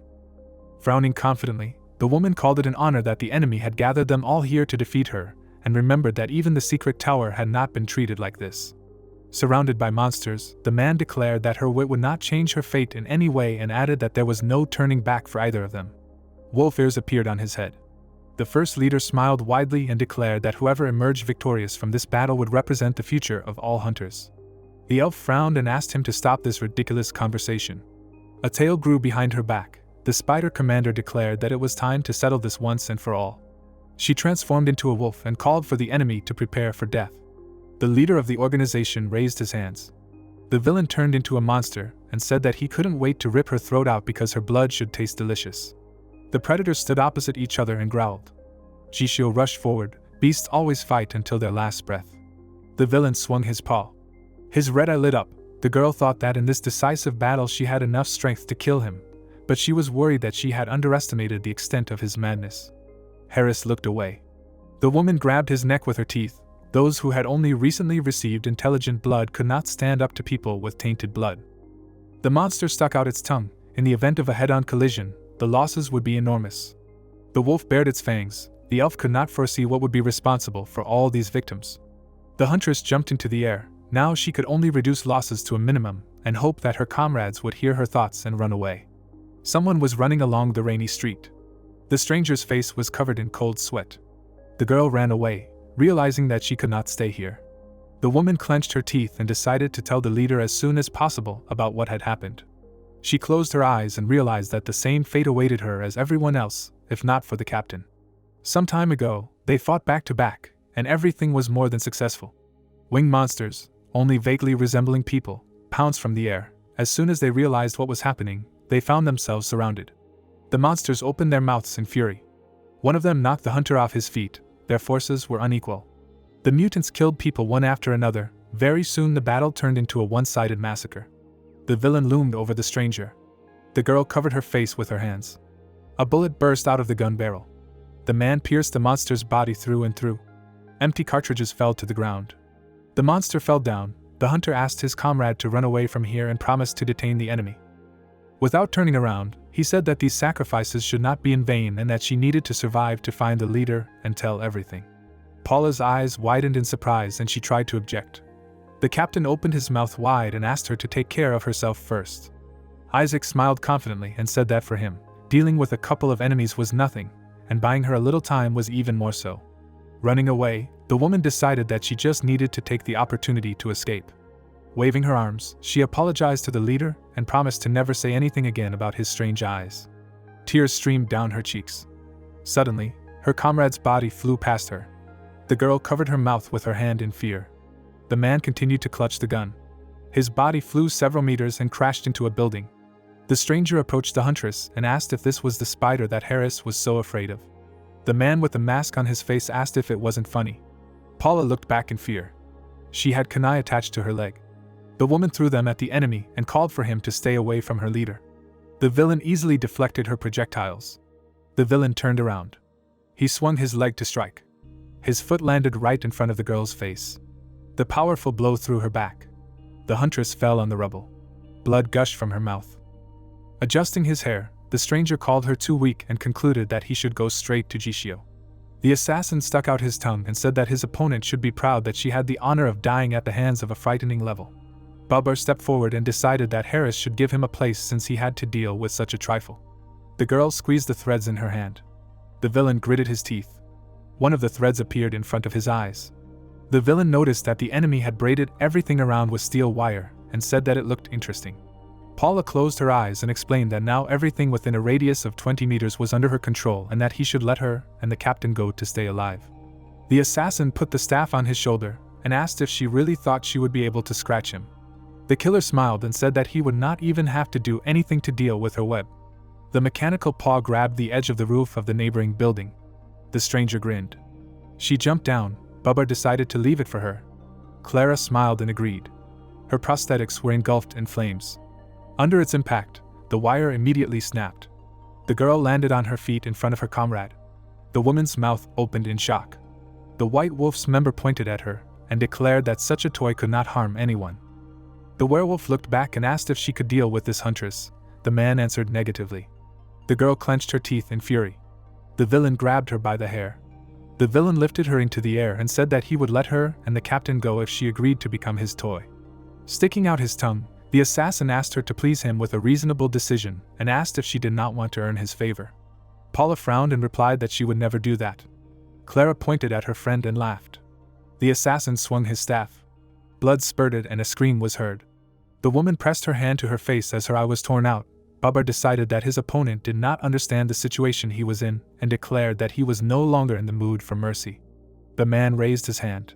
Frowning confidently, the woman called it an honor that the enemy had gathered them all here to defeat her, and remembered that even the secret tower had not been treated like this. Surrounded by monsters, the man declared that her wit would not change her fate in any way and added that there was no turning back for either of them. Wolf ears appeared on his head. The first leader smiled widely and declared that whoever emerged victorious from this battle would represent the future of all hunters. The elf frowned and asked him to stop this ridiculous conversation. A tail grew behind her back. The spider commander declared that it was time to settle this once and for all. She transformed into a wolf and called for the enemy to prepare for death. The leader of the organization raised his hands. The villain turned into a monster and said that he couldn't wait to rip her throat out because her blood should taste delicious. The predators stood opposite each other and growled. Jishio rushed forward. Beasts always fight until their last breath. The villain swung his paw. His red eye lit up. The girl thought that in this decisive battle she had enough strength to kill him, but she was worried that she had underestimated the extent of his madness. Harris looked away. The woman grabbed his neck with her teeth. Those who had only recently received intelligent blood could not stand up to people with tainted blood. The monster stuck out its tongue. In the event of a head-on collision, the losses would be enormous. The wolf bared its fangs. The elf could not foresee what would be responsible for all these victims. The huntress jumped into the air. Now she could only reduce losses to a minimum and hope that her comrades would hear her thoughts and run away. Someone was running along the rainy street. The stranger's face was covered in cold sweat. The girl ran away, realizing that she could not stay here. The woman clenched her teeth and decided to tell the leader as soon as possible about what had happened. She closed her eyes and realized that the same fate awaited her as everyone else, if not for the captain. Some time ago, they fought back to back, and everything was more than successful. Winged monsters, only vaguely resembling people, pounced from the air. As soon as they realized what was happening, they found themselves surrounded. The monsters opened their mouths in fury. One of them knocked the hunter off his feet. Their forces were unequal. The mutants killed people one after another. Very soon the battle turned into a one-sided massacre. The villain loomed over the stranger. The girl covered her face with her hands. A bullet burst out of the gun barrel. The man pierced the monster's body through and through. Empty cartridges fell to the ground. The monster fell down. The hunter asked his comrade to run away from here and promised to detain the enemy. Without turning around, he said that these sacrifices should not be in vain and that she needed to survive to find the leader and tell everything. Paula's eyes widened in surprise and she tried to object. The captain opened his mouth wide and asked her to take care of herself first. Isaac smiled confidently and said that for him, dealing with a couple of enemies was nothing, and buying her a little time was even more so. Running away, the woman decided that she just needed to take the opportunity to escape. Waving her arms, she apologized to the leader and promised to never say anything again about his strange eyes. Tears streamed down her cheeks. Suddenly, her comrade's body flew past her. The girl covered her mouth with her hand in fear. The man continued to clutch the gun. His body flew several meters and crashed into a building. The stranger approached the huntress and asked if this was the spider that Harris was so afraid of. The man with the mask on his face asked if it wasn't funny. Paula looked back in fear. She had kunai attached to her leg. The woman threw them at the enemy and called for him to stay away from her leader. The villain easily deflected her projectiles. The villain turned around. He swung his leg to strike. His foot landed right in front of the girl's face. The powerful blow threw her back. The huntress fell on the rubble. Blood gushed from her mouth. Adjusting his hair, the stranger called her too weak and concluded that he should go straight to Jishio. The assassin stuck out his tongue and said that his opponent should be proud that she had the honor of dying at the hands of a frightening level. Bubber stepped forward and decided that Harris should give him a place since he had to deal with such a trifle. The girl squeezed the threads in her hand. The villain gritted his teeth. One of the threads appeared in front of his eyes. The villain noticed that the enemy had braided everything around with steel wire and said that it looked interesting. Paula closed her eyes and explained that now everything within a radius of 20 meters was under her control and that he should let her and the captain go to stay alive. The assassin put the staff on his shoulder and asked if she really thought she would be able to scratch him. The killer smiled and said that he would not even have to do anything to deal with her web. The mechanical paw grabbed the edge of the roof of the neighboring building. The stranger grinned. She jumped down. Bubba decided to leave it for her. Clara smiled and agreed. Her prosthetics were engulfed in flames. Under its impact, the wire immediately snapped. The girl landed on her feet in front of her comrade. The woman's mouth opened in shock. The White Wolf's member pointed at her and declared that such a toy could not harm anyone. The werewolf looked back and asked if she could deal with this huntress. The man answered negatively. The girl clenched her teeth in fury. The villain grabbed her by the hair. The villain lifted her into the air and said that he would let her and the captain go if she agreed to become his toy. Sticking out his tongue, the assassin asked her to please him with a reasonable decision and asked if she did not want to earn his favor. Paula frowned and replied that she would never do that. Clara pointed at her friend and laughed. The assassin swung his staff. Blood spurted and a scream was heard. The woman pressed her hand to her face as her eye was torn out. Bubba decided that his opponent did not understand the situation he was in and declared that he was no longer in the mood for mercy. The man raised his hand.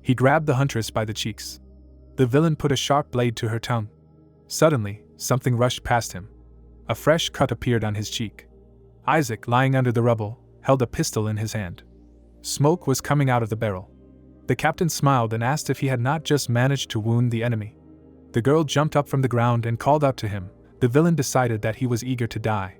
He grabbed the huntress by the cheeks. The villain put a sharp blade to her tongue. Suddenly, something rushed past him. A fresh cut appeared on his cheek. Isaac, lying under the rubble, held a pistol in his hand. Smoke was coming out of the barrel. The captain smiled and asked if he had not just managed to wound the enemy. The girl jumped up from the ground and called out to him. The villain decided that he was eager to die.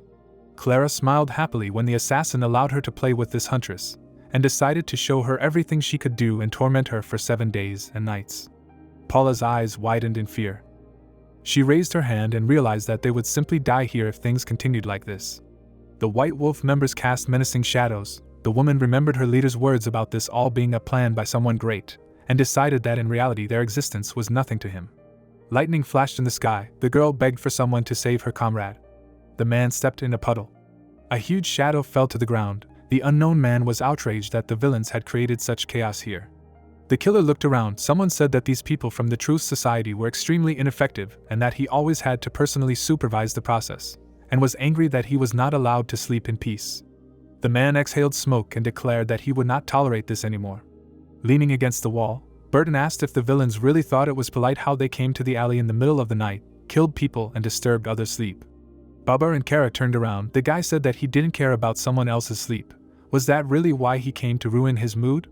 Clara smiled happily when the assassin allowed her to play with this huntress, and decided to show her everything she could do and torment her for 7 days and nights. Paula's eyes widened in fear. She raised her hand and realized that they would simply die here if things continued like this. The White Wolf members cast menacing shadows. The woman remembered her leader's words about this all being a plan by someone great, and decided that in reality their existence was nothing to him. Lightning flashed in the sky. The girl begged for someone to save her comrade. The man stepped in a puddle. A huge shadow fell to the ground. The unknown man was outraged that the villains had created such chaos here. The killer looked around. Someone said that these people from the Truth Society were extremely ineffective and that he always had to personally supervise the process, and was angry that he was not allowed to sleep in peace. The man exhaled smoke and declared that he would not tolerate this anymore. Leaning against the wall, Burton asked if the villains really thought it was polite how they came to the alley in the middle of the night, killed people and disturbed others' sleep. Baba and Kara turned around. The guy said that he didn't care about someone else's sleep. Was that really why he came to ruin his mood?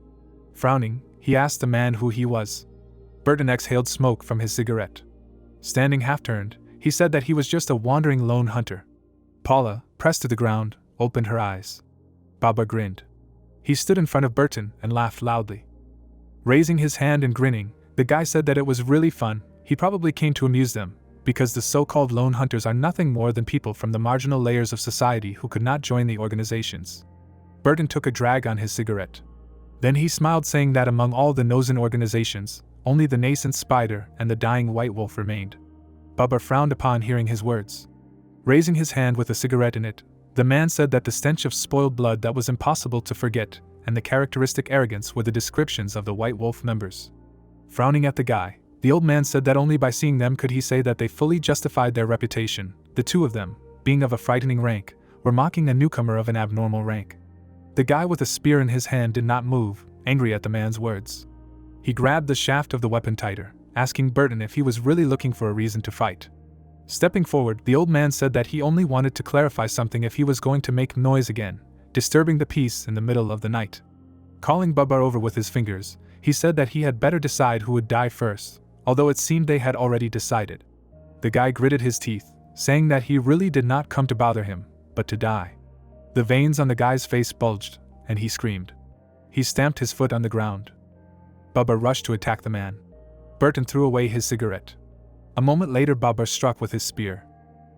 Frowning, he asked the man who he was. Burton exhaled smoke from his cigarette. Standing half-turned, he said that he was just a wandering lone hunter. Paula, pressed to the ground, opened her eyes. Baba grinned. He stood in front of Burton and laughed loudly. Raising his hand and grinning, the guy said that it was really fun. He probably came to amuse them, because the so-called lone hunters are nothing more than people from the marginal layers of society who could not join the organizations. Burton took a drag on his cigarette. Then he smiled, saying that among all the Nozen organizations, only the nascent spider and the dying white wolf remained. Baba frowned upon hearing his words. Raising his hand with a cigarette in it, the man said that the stench of spoiled blood that was impossible to forget, and the characteristic arrogance were the descriptions of the white wolf members. Frowning at the guy, the old man said that only by seeing them could he say that they fully justified their reputation. The two of them, being of a frightening rank, were mocking a newcomer of an abnormal rank. The guy with a spear in his hand did not move, angry at the man's words. He grabbed the shaft of the weapon tighter, asking Burton if he was really looking for a reason to fight. Stepping forward, the old man said that he only wanted to clarify something if he was going to make noise again, disturbing the peace in the middle of the night. Calling Baba over with his fingers, he said that he had better decide who would die first, although it seemed they had already decided. The guy gritted his teeth, saying that he really did not come to bother him, but to die. The veins on the guy's face bulged, and he screamed. He stamped his foot on the ground. Baba rushed to attack the man. Burton threw away his cigarette. A moment later, Baba struck with his spear.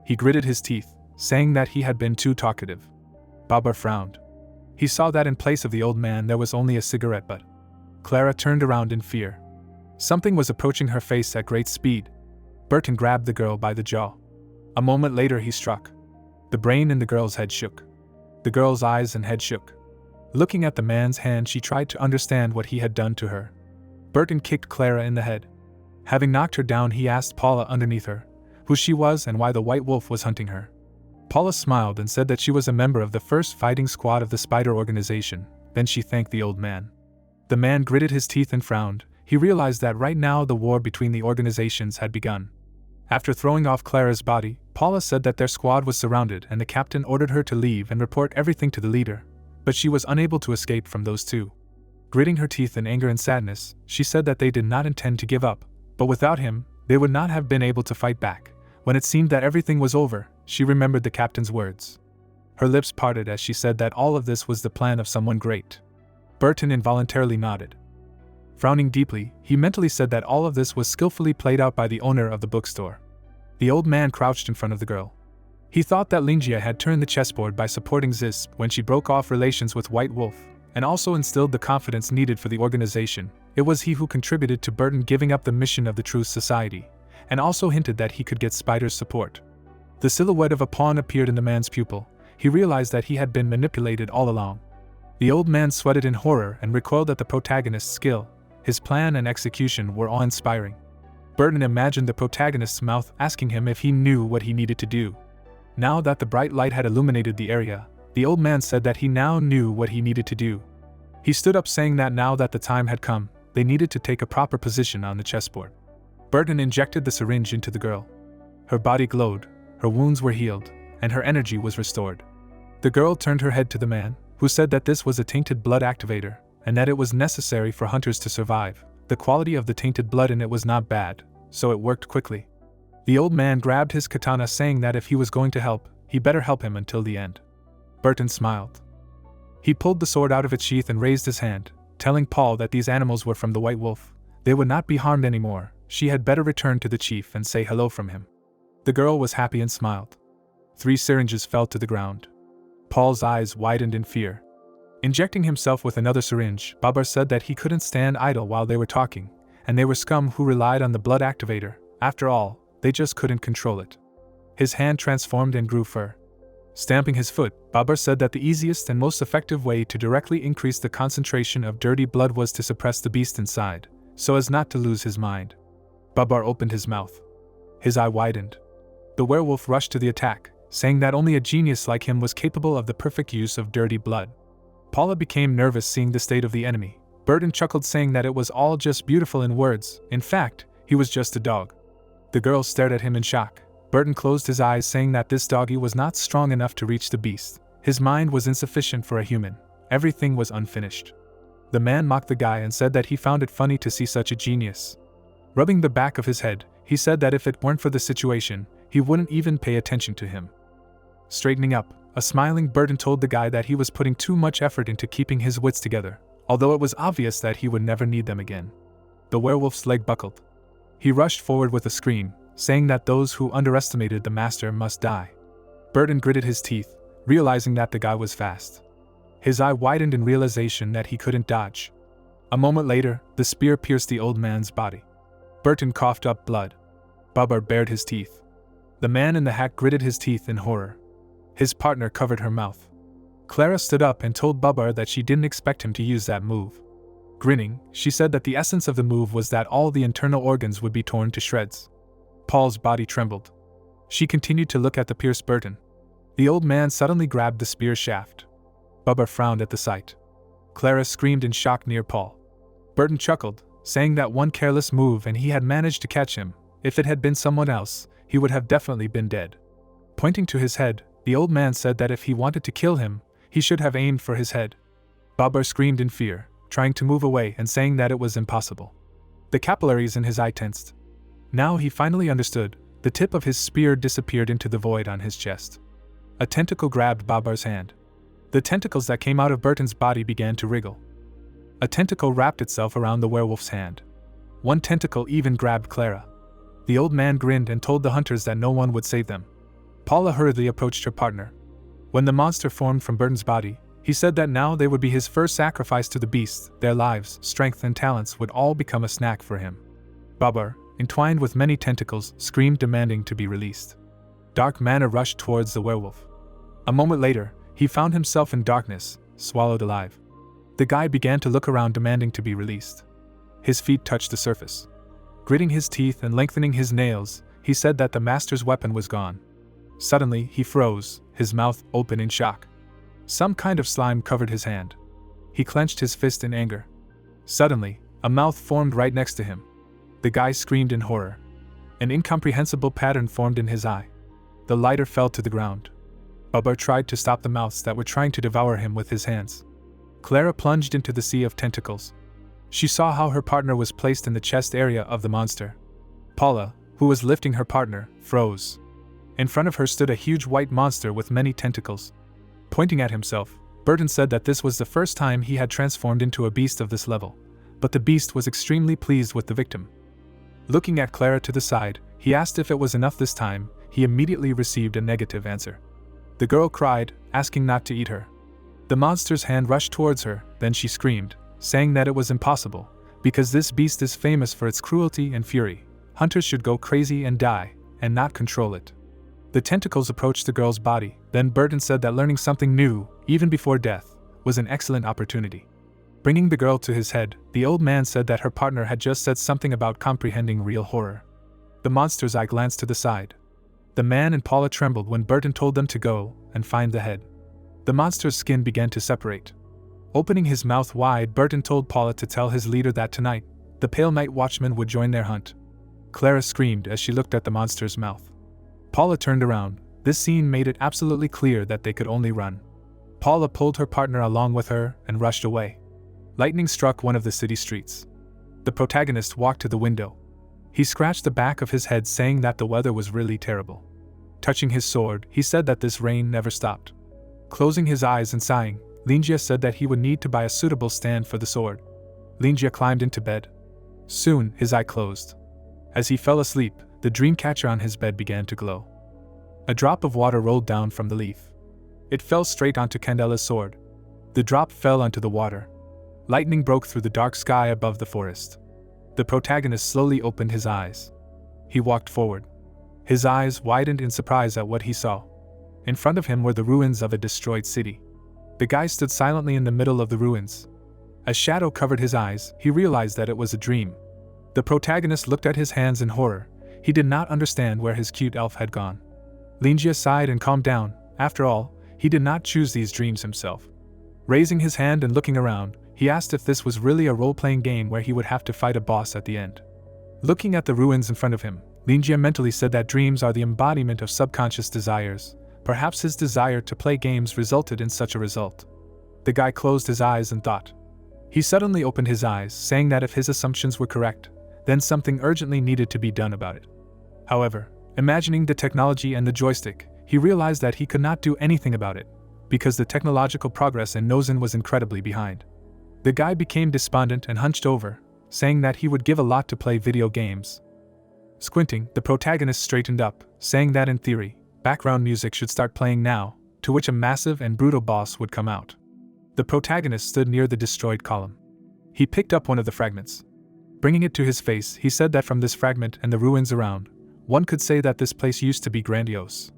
He gritted his teeth, saying that he had been too talkative. Baba frowned. He saw that in place of the old man there was only a cigarette butt. Clara turned around in fear. Something was approaching her face at great speed. Burton grabbed the girl by the jaw. A moment later he struck. The brain in the girl's head shook. The girl's eyes and head shook. Looking at the man's hand, she tried to understand what he had done to her. Burton kicked Clara in the head. Having knocked her down, he asked Paula underneath her who she was and why the white wolf was hunting her. Paula smiled and said that she was a member of the first fighting squad of the Spider Organization. Then she thanked the old man. The man gritted his teeth and frowned. He realized that right now the war between the organizations had begun. After throwing off Clara's body, Paula said that their squad was surrounded and the captain ordered her to leave and report everything to the leader, but she was unable to escape from those two. Gritting her teeth in anger and sadness, she said that they did not intend to give up, but without him, they would not have been able to fight back. When it seemed that everything was over, she remembered the captain's words. Her lips parted as she said that all of this was the plan of someone great. Burton involuntarily nodded. Frowning deeply, he mentally said that all of this was skillfully played out by the owner of the bookstore. The old man crouched in front of the girl. He thought that Lingjia had turned the chessboard by supporting Zisp when she broke off relations with White Wolf, and also instilled the confidence needed for the organization. It was he who contributed to Burton giving up the mission of the Truth Society, and also hinted that he could get Spider's support. The silhouette of a pawn appeared in the man's pupil. He realized that he had been manipulated all along. The old man sweated in horror and recoiled at the protagonist's skill. His plan and execution were awe-inspiring. Burton imagined the protagonist's mouth asking him if he knew what he needed to do. Now that the bright light had illuminated the area, the old man said that he now knew what he needed to do. He stood up, saying that now that the time had come, they needed to take a proper position on the chessboard. Burton injected the syringe into the girl. Her body glowed, her wounds were healed, and her energy was restored. The girl turned her head to the man, who said that this was a tainted blood activator, and that it was necessary for hunters to survive. The quality of the tainted blood in it was not bad, so it worked quickly. The old man grabbed his katana, saying that if he was going to help, he better help him until the end. Burton smiled. He pulled the sword out of its sheath and raised his hand, telling Paul that these animals were from the White Wolf. They would not be harmed anymore. She had better return to the chief and say hello from him. The girl was happy and smiled. 3 syringes fell to the ground. Paul's eyes widened in fear. Injecting himself with another syringe, Babar said that he couldn't stand idle while they were talking, and they were scum who relied on the blood activator. After all, they just couldn't control it. His hand transformed and grew fur. Stamping his foot, Babar said that the easiest and most effective way to directly increase the concentration of dirty blood was to suppress the beast inside, so as not to lose his mind. Babar opened his mouth. His eye widened. The werewolf rushed to the attack, saying that only a genius like him was capable of the perfect use of dirty blood. Paula became nervous seeing the state of the enemy. Burton chuckled, saying that it was all just beautiful in words. In fact, he was just a dog. The girl stared at him in shock. Burton closed his eyes, saying that this doggy was not strong enough to reach the beast. His mind was insufficient for a human. Everything was unfinished. The man mocked the guy and said that he found it funny to see such a genius. Rubbing the back of his head, he said that if it weren't for the situation, he wouldn't even pay attention to him. Straightening up, a smiling Burton told the guy that he was putting too much effort into keeping his wits together, although it was obvious that he would never need them again. The werewolf's leg buckled. He rushed forward with a scream, saying that those who underestimated the master must die. Burton gritted his teeth, realizing that the guy was fast. His eye widened in realization that he couldn't dodge. A moment later, the spear pierced the old man's body. Burton coughed up blood. Babar bared his teeth. The man in the hat gritted his teeth in horror. His partner covered her mouth. Clara stood up and told Babar that she didn't expect him to use that move. Grinning, she said that the essence of the move was that all the internal organs would be torn to shreds. Paul's body trembled. She continued to look at the pierced Burton. The old man suddenly grabbed the spear shaft. Babar frowned at the sight. Clara screamed in shock near Paul. Burton chuckled, saying that one careless move and he had managed to catch him. If it had been someone else, he would have definitely been dead. Pointing to his head, the old man said that if he wanted to kill him, he should have aimed for his head. Babar screamed in fear, trying to move away and saying that it was impossible. The capillaries in his eye tensed. Now he finally understood. The tip of his spear disappeared into the void on his chest. A tentacle grabbed Babar's hand. The tentacles that came out of Burton's body began to wriggle. A tentacle wrapped itself around the werewolf's hand. One tentacle even grabbed Clara. The old man grinned and told the hunters that no one would save them. Paula hurriedly approached her partner. When the monster formed from Burton's body, he said that now they would be his first sacrifice to the beast. Their lives, strength and talents would all become a snack for him. Babar, entwined with many tentacles, screamed, demanding to be released. Dark mana rushed towards the werewolf. A moment later, he found himself in darkness, swallowed alive. The guy began to look around, demanding to be released. His feet touched the surface. Gritting his teeth and lengthening his nails, he said that the master's weapon was gone. Suddenly, he froze, his mouth open in shock. Some kind of slime covered his hand. He clenched his fist in anger. Suddenly, a mouth formed right next to him. The guy screamed in horror. An incomprehensible pattern formed in his eye. The lighter fell to the ground. Babar tried to stop the mouths that were trying to devour him with his hands. Clara plunged into the sea of tentacles. She saw how her partner was placed in the chest area of the monster. Paula, who was lifting her partner, froze. In front of her stood a huge white monster with many tentacles. Pointing at himself, Burton said that this was the first time he had transformed into a beast of this level, but the beast was extremely pleased with the victim. Looking at Clara to the side, he asked if it was enough this time. He immediately received a negative answer. The girl cried, asking not to eat her. The monster's hand rushed towards her, then she screamed, saying that it was impossible, because this beast is famous for its cruelty and fury. Hunters should go crazy and die, and not control it. The tentacles approached the girl's body, then Burton said that learning something new, even before death, was an excellent opportunity. Bringing the girl to his head, the old man said that her partner had just said something about comprehending real horror. The monster's eye glanced to the side. The man and Paula trembled when Burton told them to go and find the head. The monster's skin began to separate. Opening his mouth wide, Burton told Paula to tell his leader that tonight, the Pale Night Watchman would join their hunt. Clara screamed as she looked at the monster's mouth. Paula turned around. This scene made it absolutely clear that they could only run. Paula pulled her partner along with her and rushed away. Lightning struck one of the city streets. The protagonist walked to the window. He scratched the back of his head, saying that the weather was really terrible. Touching his sword, he said that this rain never stopped. Closing his eyes and sighing, Lingia said that he would need to buy a suitable stand for the sword. Lingia climbed into bed. Soon, his eye closed. As he fell asleep, the dream catcher on his bed began to glow. A drop of water rolled down from the leaf. It fell straight onto Candela's sword. The drop fell onto the water. Lightning broke through the dark sky above the forest. The protagonist slowly opened his eyes. He walked forward. His eyes widened in surprise at what he saw. In front of him were the ruins of a destroyed city. The guy stood silently in the middle of the ruins. As shadow covered his eyes, he realized that it was a dream. The protagonist looked at his hands in horror. He did not understand where his cute elf had gone. Linjia sighed and calmed down. After all, he did not choose these dreams himself. Raising his hand and looking around, he asked if this was really a role-playing game where he would have to fight a boss at the end. Looking at the ruins in front of him, Linjia mentally said that dreams are the embodiment of subconscious desires. Perhaps his desire to play games resulted in such a result. The guy closed his eyes and thought. He suddenly opened his eyes, saying that if his assumptions were correct, then something urgently needed to be done about it. However, imagining the technology and the joystick, he realized that he could not do anything about it, because the technological progress in Nozen was incredibly behind. The guy became despondent and hunched over, saying that he would give a lot to play video games. Squinting, the protagonist straightened up, saying that in theory, background music should start playing now, to which a massive and brutal boss would come out. The protagonist stood near the destroyed column. He picked up one of the fragments. Bringing it to his face, he said that from this fragment and the ruins around, one could say that this place used to be grandiose.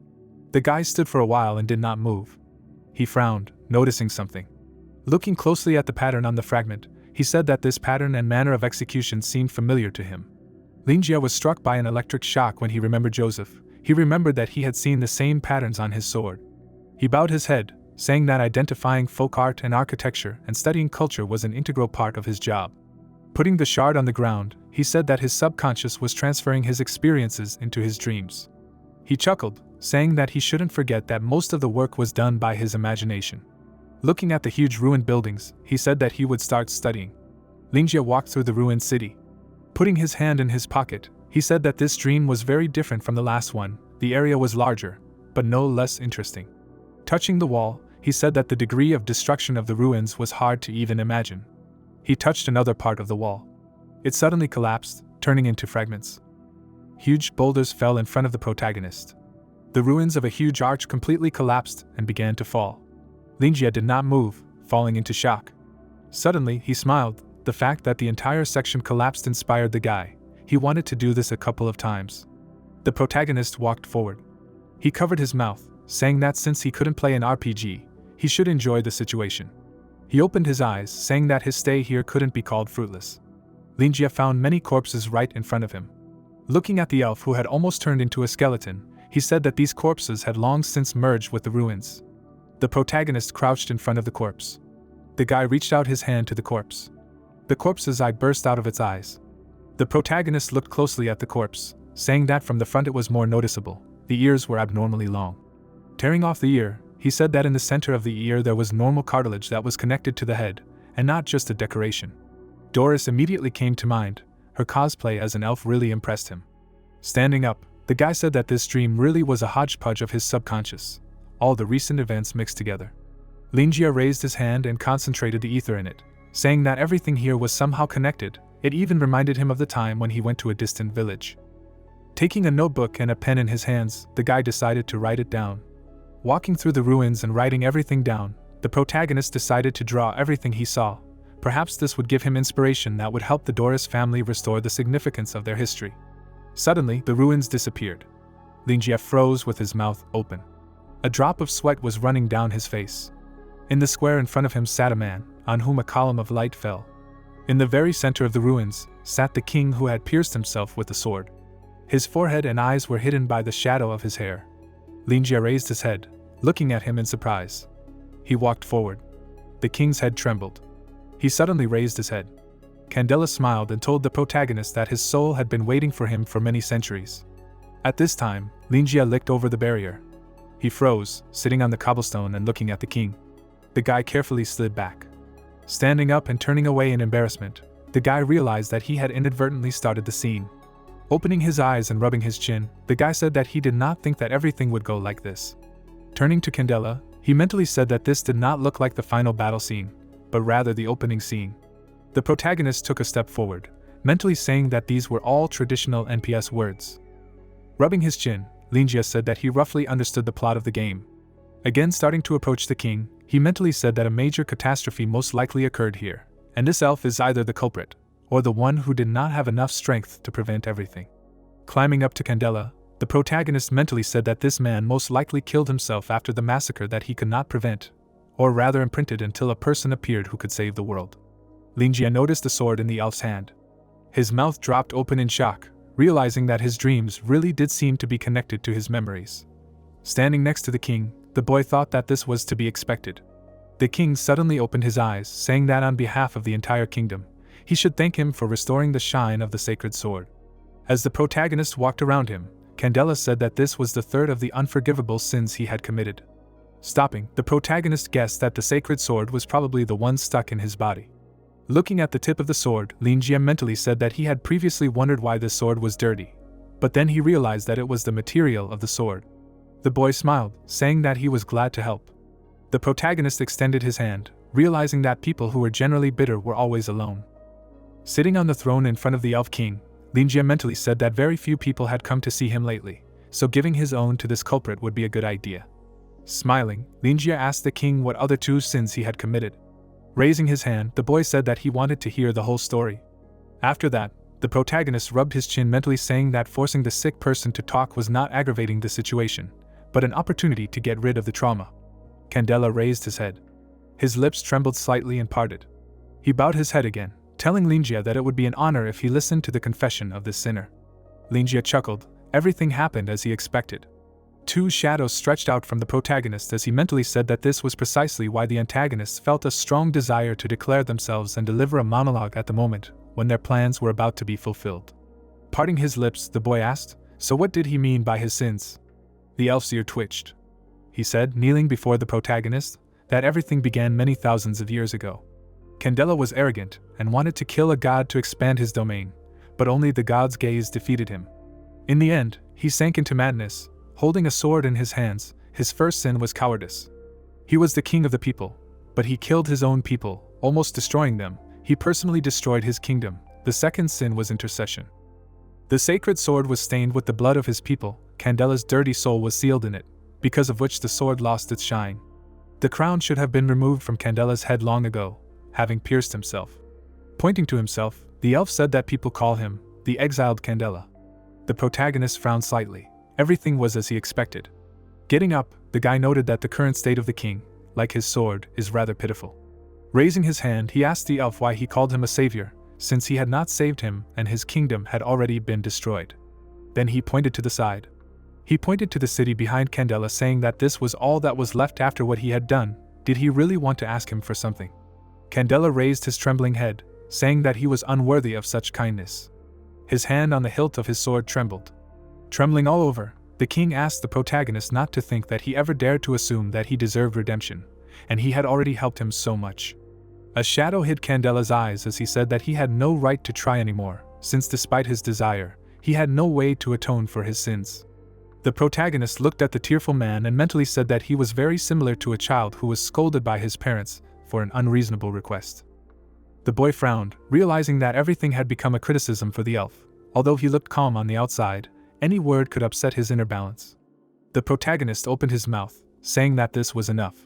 The guy stood for a while and did not move. He frowned, noticing something. Looking closely at the pattern on the fragment, he said that this pattern and manner of execution seemed familiar to him. Linjia was struck by an electric shock when he remembered Joseph. He remembered that he had seen the same patterns on his sword. He bowed his head, saying that identifying folk art and architecture and studying culture was an integral part of his job. Putting the shard on the ground, he said that his subconscious was transferring his experiences into his dreams. He chuckled, saying that he shouldn't forget that most of the work was done by his imagination. Looking at the huge ruined buildings, he said that he would start studying. Linjia walked through the ruined city. Putting his hand in his pocket, he said that this dream was very different from the last one. The area was larger, but no less interesting. Touching the wall, he said that the degree of destruction of the ruins was hard to even imagine. He touched another part of the wall. It suddenly collapsed, turning into fragments. Huge boulders fell in front of the protagonist. The ruins of a huge arch completely collapsed and began to fall. Linjia did not move, falling into shock. Suddenly, he smiled. The fact that the entire section collapsed inspired the guy. He wanted to do this a couple of times. The protagonist walked forward. He covered his mouth, saying that since he couldn't play an RPG, he should enjoy the situation. He opened his eyes, saying that his stay here couldn't be called fruitless. Linjia found many corpses right in front of him. Looking at the elf who had almost turned into a skeleton, he said that these corpses had long since merged with the ruins. The protagonist crouched in front of the corpse. The guy reached out his hand to the corpse. The corpse's eye burst out of its eyes. The protagonist looked closely at the corpse, saying that from the front it was more noticeable. The ears were abnormally long. Tearing off the ear, he said that in the center of the ear there was normal cartilage that was connected to the head, and not just a decoration. Doris immediately came to mind. Her cosplay as an elf really impressed him. Standing up, the guy said that this dream really was a hodgepodge of his subconscious, all the recent events mixed together. Linjia raised his hand and concentrated the ether in it, saying that everything here was somehow connected. It even reminded him of the time when he went to a distant village. Taking a notebook and a pen in his hands, the guy decided to write it down. Walking through the ruins and writing everything down, the protagonist decided to draw everything he saw. Perhaps this would give him inspiration that would help the Doris family restore the significance of their history. Suddenly, the ruins disappeared. Linjia froze with his mouth open. A drop of sweat was running down his face. In the square in front of him sat a man, on whom a column of light fell. In the very center of the ruins, sat the king who had pierced himself with a sword. His forehead and eyes were hidden by the shadow of his hair. Linjia raised his head, looking at him in surprise. He walked forward. The king's head trembled. He suddenly raised his head. Candela smiled and told the protagonist that his soul had been waiting for him for many centuries. At this time, Linjia looked over the barrier. He froze, sitting on the cobblestone and looking at the king. The guy carefully slid back. Standing up and turning away in embarrassment, the guy realized that he had inadvertently started the scene. Opening his eyes and rubbing his chin, the guy said that he did not think that everything would go like this. Turning to Candela, he mentally said that this did not look like the final battle scene, but rather the opening scene. The protagonist took a step forward, mentally saying that these were all traditional NPS words. Rubbing his chin, Linjia said that he roughly understood the plot of the game. Again starting to approach the king, he mentally said that a major catastrophe most likely occurred here, and this elf is either the culprit, or the one who did not have enough strength to prevent everything. Climbing up to Candela, The protagonist mentally said that this man most likely killed himself after the massacre that he could not prevent, or rather imprinted until a person appeared who could save the world. Linjia noticed the sword in the elf's hand. His mouth dropped open in shock, realizing that his dreams really did seem to be connected to his memories. Standing next to the king, the boy thought that this was to be expected. The king suddenly opened his eyes, saying that on behalf of the entire kingdom, he should thank him for restoring the shine of the sacred sword. As the protagonist walked around him, Candela said that this was the third of the unforgivable sins he had committed. Stopping, the protagonist guessed that the sacred sword was probably the one stuck in his body. Looking at the tip of the sword, Linjia mentally said that he had previously wondered why the sword was dirty, but then he realized that it was the material of the sword. The boy smiled, saying that he was glad to help. The protagonist extended his hand, realizing that people who were generally bitter were always alone. Sitting on the throne in front of the Elf King, Linjia mentally said that very few people had come to see him lately, so giving his own to this culprit would be a good idea. Smiling, Linjia asked the king what other two sins he had committed. Raising his hand, the boy said that he wanted to hear the whole story. After that, the protagonist rubbed his chin mentally, saying that forcing the sick person to talk was not aggravating the situation, but an opportunity to get rid of the trauma. Candela raised his head. His lips trembled slightly and parted. He bowed his head again, telling Linjia that it would be an honor if he listened to the confession of this sinner. Linjia chuckled. Everything happened as he expected. Two shadows stretched out from the protagonist as he mentally said that this was precisely why the antagonists felt a strong desire to declare themselves and deliver a monologue at the moment when their plans were about to be fulfilled. Parting his lips, the boy asked, "So what did he mean by his sins?" The elf's ear twitched. He said, kneeling before the protagonist, that everything began many thousands of years ago. Candela was arrogant and wanted to kill a god to expand his domain, but only the god's gaze defeated him. In the end, he sank into madness, holding a sword in his hands. His first sin was cowardice. He was the king of the people, but he killed his own people, almost destroying them. He personally destroyed his kingdom. The second sin was intercession. The sacred sword was stained with the blood of his people. Candela's dirty soul was sealed in it, because of which the sword lost its shine. The crown should have been removed from Candela's head long ago, having pierced himself. Pointing to himself, the elf said that people call him the exiled Candela. The protagonist frowned slightly. Everything was as he expected. Getting up, the guy noted that the current state of the king, like his sword, is rather pitiful. Raising his hand, he asked the elf why he called him a savior, since he had not saved him and his kingdom had already been destroyed. Then he pointed to the side. He pointed to the city behind Candela, saying that this was all that was left after what he had done. Did he really want to ask him for something? Candela raised his trembling head, saying that he was unworthy of such kindness. His hand on the hilt of his sword trembled. Trembling all over, the king asked the protagonist not to think that he ever dared to assume that he deserved redemption, and he had already helped him so much. A shadow hid Candela's eyes as he said that he had no right to try anymore, since despite his desire, he had no way to atone for his sins. The protagonist looked at the tearful man and mentally said that he was very similar to a child who was scolded by his parents for an unreasonable request. The boy frowned, realizing that everything had become a criticism for the elf. Although he looked calm on the outside, any word could upset his inner balance. The protagonist opened his mouth, saying that this was enough.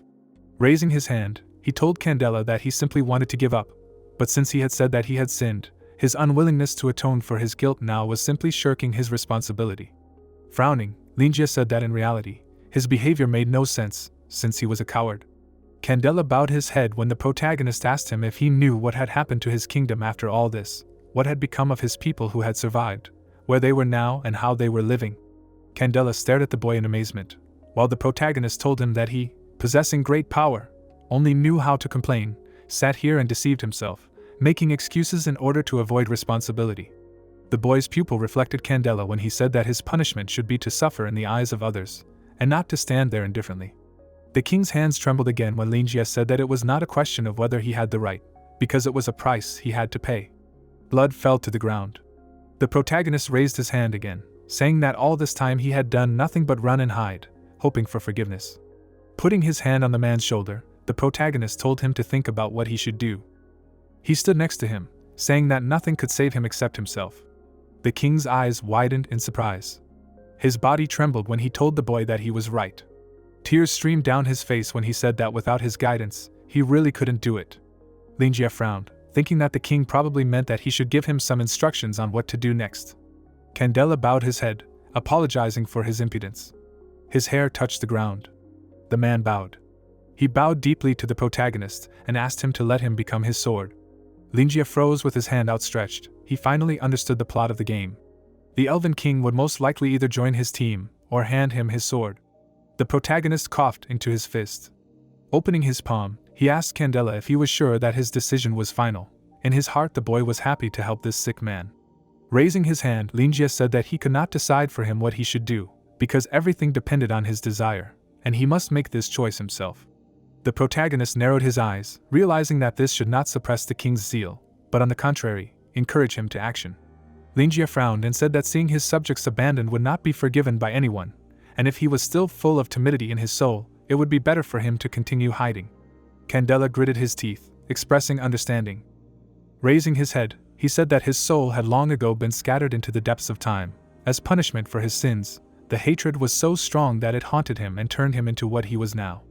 Raising his hand, he told Candela that he simply wanted to give up, but since he had said that he had sinned, his unwillingness to atone for his guilt now was simply shirking his responsibility. Frowning, Linjia said that in reality, his behavior made no sense, since he was a coward. Candela bowed his head when the protagonist asked him if he knew what had happened to his kingdom after all this, what had become of his people who had survived, where they were now and how they were living. Candela stared at the boy in amazement, while the protagonist told him that he, possessing great power, only knew how to complain, sat here and deceived himself, making excuses in order to avoid responsibility. The boy's pupil reflected Candela when he said that his punishment should be to suffer in the eyes of others, and not to stand there indifferently. The king's hands trembled again when Linjia said that it was not a question of whether he had the right, because it was a price he had to pay. Blood fell to the ground. The protagonist raised his hand again, saying that all this time he had done nothing but run and hide, hoping for forgiveness. Putting his hand on the man's shoulder, the protagonist told him to think about what he should do. He stood next to him, saying that nothing could save him except himself. The king's eyes widened in surprise. His body trembled when he told the boy that he was right. Tears streamed down his face when he said that without his guidance, he really couldn't do it. Linjia frowned, thinking that the king probably meant that he should give him some instructions on what to do next. Candela bowed his head, apologizing for his impudence. His hair touched the ground. The man bowed. He bowed deeply to the protagonist and asked him to let him become his sword. Linjia froze with his hand outstretched. He finally understood the plot of the game. The Elven King would most likely either join his team or hand him his sword. The protagonist coughed into his fist. Opening his palm, he asked Candela if he was sure that his decision was final. In his heart, the boy was happy to help this sick man. Raising his hand, Linjia said that he could not decide for him what he should do, because everything depended on his desire, and he must make this choice himself. The protagonist narrowed his eyes, realizing that this should not suppress the king's zeal, but on the contrary, encourage him to action. Linjia frowned and said that seeing his subjects abandoned would not be forgiven by anyone, and if he was still full of timidity in his soul, it would be better for him to continue hiding. Candela gritted his teeth, expressing understanding. Raising his head, he said that his soul had long ago been scattered into the depths of time. As punishment for his sins, the hatred was so strong that it haunted him and turned him into what he was now.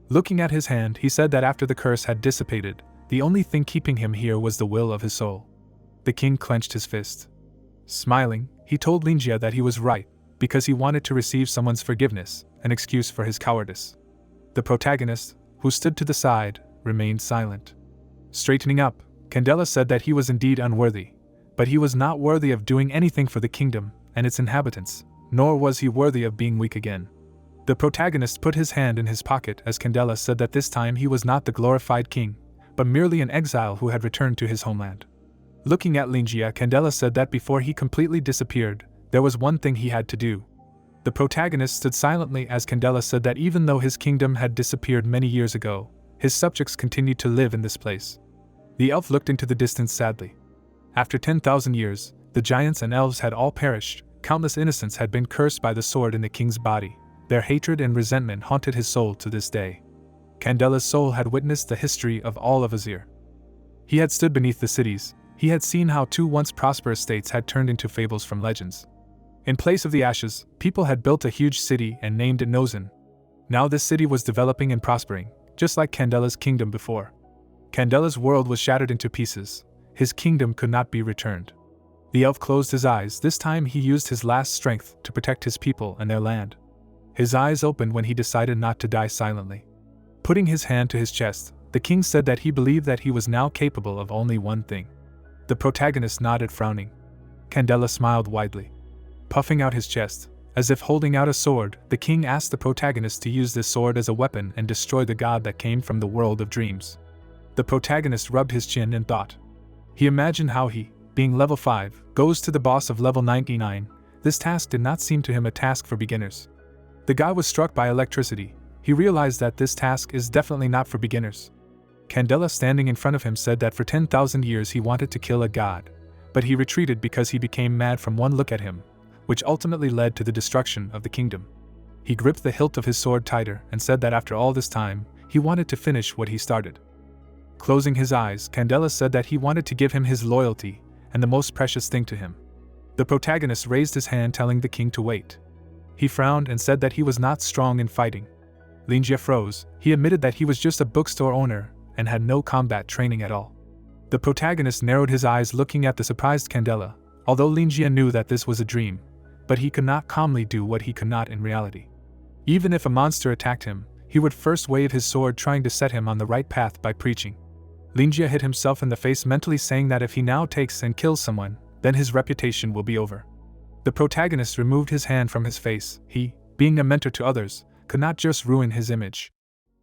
Looking at his hand, he said that after the curse had dissipated, the only thing keeping him here was the will of his soul. The king clenched his fist. Smiling, he told Linjia that he was right, because he wanted to receive someone's forgiveness, an excuse for his cowardice. The protagonist, who stood to the side, remained silent. Straightening up, Candela said that he was indeed unworthy, but he was not worthy of doing anything for the kingdom and its inhabitants, nor was he worthy of being weak again. The protagonist put his hand in his pocket as Candela said that this time he was not the glorified king, but merely an exile who had returned to his homeland. Looking at Linjia, Candela said that before he completely disappeared, there was one thing he had to do. The protagonist stood silently as Candela said that even though his kingdom had disappeared many years ago, his subjects continued to live in this place. The elf looked into the distance sadly. After 10,000 years, the giants and elves had all perished. Countless innocents had been cursed by the sword in the king's body. Their hatred and resentment haunted his soul to this day. Candela's soul had witnessed the history of all of Azir. He had stood beneath the cities. He had seen how two once prosperous states had turned into fables from legends. In place of the ashes, people had built a huge city and named it Nozin. Now this city was developing and prospering, just like Candela's kingdom before. Candela's world was shattered into pieces. His kingdom could not be returned. The elf closed his eyes. This time he used his last strength to protect his people and their land. His eyes opened when he decided not to die silently. Putting his hand to his chest, the king said that he believed that he was now capable of only one thing. The protagonist nodded, frowning. Candela smiled widely. Puffing out his chest, as if holding out a sword, the king asked the protagonist to use this sword as a weapon and destroy the god that came from the world of dreams. The protagonist rubbed his chin and thought. He imagined how he, being level 5, goes to the boss of level 99. This task did not seem to him a task for beginners. The guy was struck by electricity. He realized that this task is definitely not for beginners. Candela, standing in front of him, said that for 10,000 years he wanted to kill a god, but he retreated because he became mad from one look at him, which ultimately led to the destruction of the kingdom. He gripped the hilt of his sword tighter and said that after all this time, he wanted to finish what he started. Closing his eyes, Candela said that he wanted to give him his loyalty and the most precious thing to him. The protagonist raised his hand, telling the king to wait. He frowned and said that he was not strong in fighting. Linjia froze. He admitted that he was just a bookstore owner and had no combat training at all. The protagonist narrowed his eyes, looking at the surprised Candela, although Linjia knew that this was a dream, but he could not calmly do what he could not in reality. Even if a monster attacked him, he would first wave his sword, trying to set him on the right path by preaching. Linjia hit himself in the face, mentally saying that if he now takes and kills someone, then his reputation will be over. The protagonist removed his hand from his face. He, being a mentor to others, could not just ruin his image.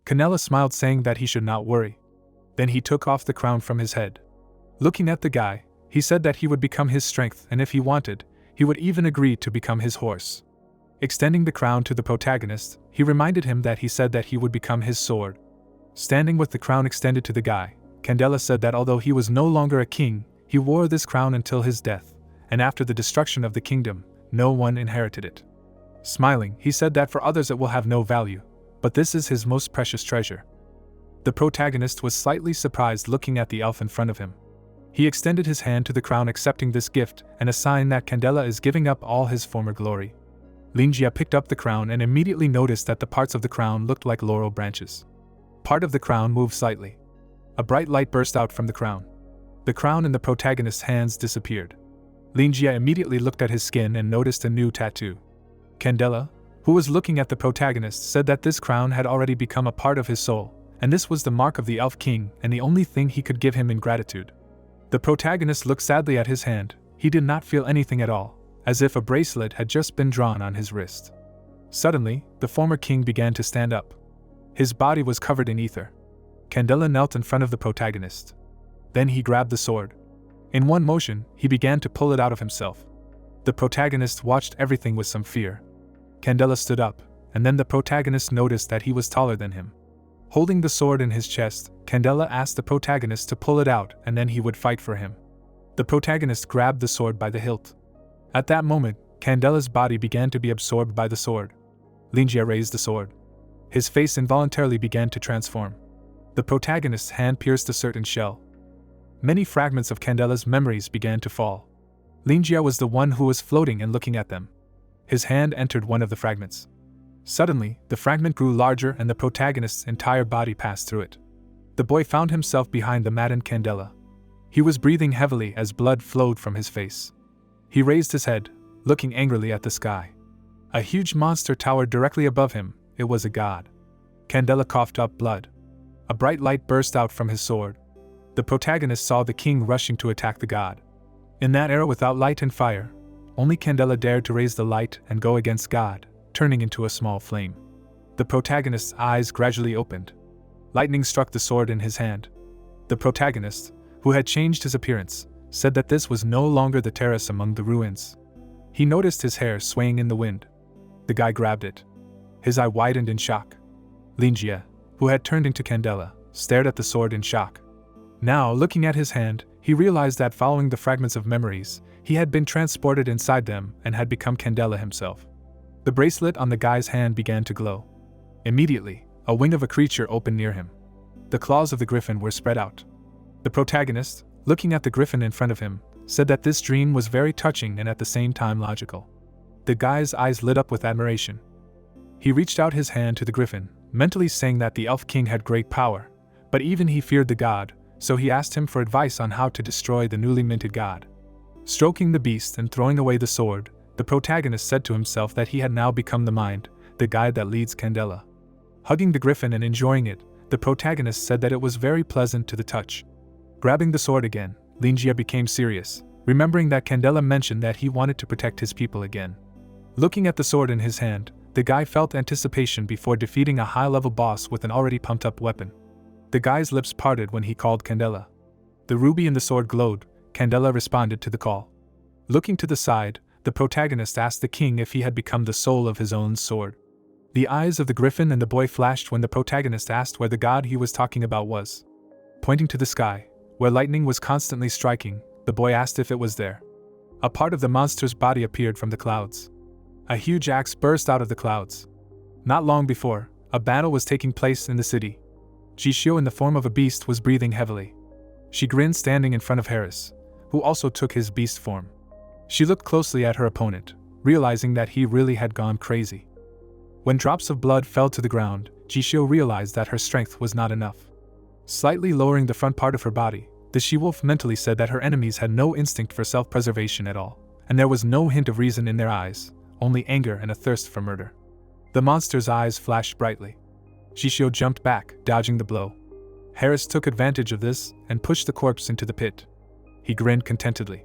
Candela smiled, saying that he should not worry. Then he took off the crown from his head. Looking at the guy, he said that he would become his strength, and if he wanted, he would even agree to become his horse. Extending the crown to the protagonist, he reminded him that he said that he would become his sword. Standing with the crown extended to the guy, Candela said that although he was no longer a king, he wore this crown until his death, and after the destruction of the kingdom, no one inherited it. Smiling, he said that for others it will have no value, but this is his most precious treasure. The protagonist was slightly surprised, looking at the elf in front of him. He extended his hand to the crown, accepting this gift, and a sign that Candela is giving up all his former glory. Linjia picked up the crown and immediately noticed that the parts of the crown looked like laurel branches. Part of the crown moved slightly. A bright light burst out from the crown. The crown in the protagonist's hands disappeared. Linjia immediately looked at his skin and noticed a new tattoo. Candela, who was looking at the protagonist, said that this crown had already become a part of his soul, and this was the mark of the Elf King and the only thing he could give him in gratitude. The protagonist looked sadly at his hand. He did not feel anything at all, as if a bracelet had just been drawn on his wrist. Suddenly, the former king began to stand up. His body was covered in ether. Candela knelt in front of the protagonist. Then he grabbed the sword. In one motion, he began to pull it out of himself. The protagonist watched everything with some fear. Candela stood up, and then the protagonist noticed that he was taller than him. Holding the sword in his chest, Candela asked the protagonist to pull it out and then he would fight for him. The protagonist grabbed the sword by the hilt. At that moment, Candela's body began to be absorbed by the sword. Linjia raised the sword. His face involuntarily began to transform. The protagonist's hand pierced a certain shell. Many fragments of Candela's memories began to fall. Linjia was the one who was floating and looking at them. His hand entered one of the fragments. Suddenly, the fragment grew larger and the protagonist's entire body passed through it. The boy found himself behind the maddened Candela. He was breathing heavily as blood flowed from his face. He raised his head, looking angrily at the sky. A huge monster towered directly above him. It was a god. Candela coughed up blood. A bright light burst out from his sword. The protagonist saw the king rushing to attack the god. In that era without light and fire, only Candela dared to raise the light and go against God, turning into a small flame. The protagonist's eyes gradually opened. Lightning struck the sword in his hand. The protagonist, who had changed his appearance, said that this was no longer the terrace among the ruins. He noticed his hair swaying in the wind. The guy grabbed it. His eye widened in shock. Linjia, who had turned into Candela, stared at the sword in shock. Now, looking at his hand, he realized that following the fragments of memories, he had been transported inside them and had become Candela himself. The bracelet on the guy's hand began to glow. Immediately, a wing of a creature opened near him. The claws of the griffin were spread out. The protagonist, looking at the griffin in front of him, said that this dream was very touching and at the same time logical. The guy's eyes lit up with admiration. He reached out his hand to the griffin, mentally saying that the Elf King had great power, but even he feared the god, so he asked him for advice on how to destroy the newly minted god. Stroking the beast and throwing away the sword, the protagonist said to himself that he had now become the mind, the guide that leads Candela. Hugging the griffin and enjoying it, the protagonist said that it was very pleasant to the touch. Grabbing the sword again, Linjia became serious, remembering that Candela mentioned that he wanted to protect his people again. Looking at the sword in his hand, the guy felt anticipation before defeating a high-level boss with an already pumped-up weapon. The guy's lips parted when he called Candela. The ruby in the sword glowed. Candela responded to the call. Looking to the side, the protagonist asked the king if he had become the soul of his own sword. The eyes of the griffin and the boy flashed when the protagonist asked where the god he was talking about was. Pointing to the sky, where lightning was constantly striking, the boy asked if it was there. A part of the monster's body appeared from the clouds. A huge axe burst out of the clouds. Not long before, a battle was taking place in the city. Jishio in the form of a beast was breathing heavily. She grinned standing in front of Harris, who also took his beast form. She looked closely at her opponent, realizing that he really had gone crazy. When drops of blood fell to the ground, Jishio realized that her strength was not enough. Slightly lowering the front part of her body, the she-wolf mentally said that her enemies had no instinct for self-preservation at all, and there was no hint of reason in their eyes, only anger and a thirst for murder. The monster's eyes flashed brightly. Jishio jumped back, dodging the blow. Harris took advantage of this and pushed the corpse into the pit. He grinned contentedly.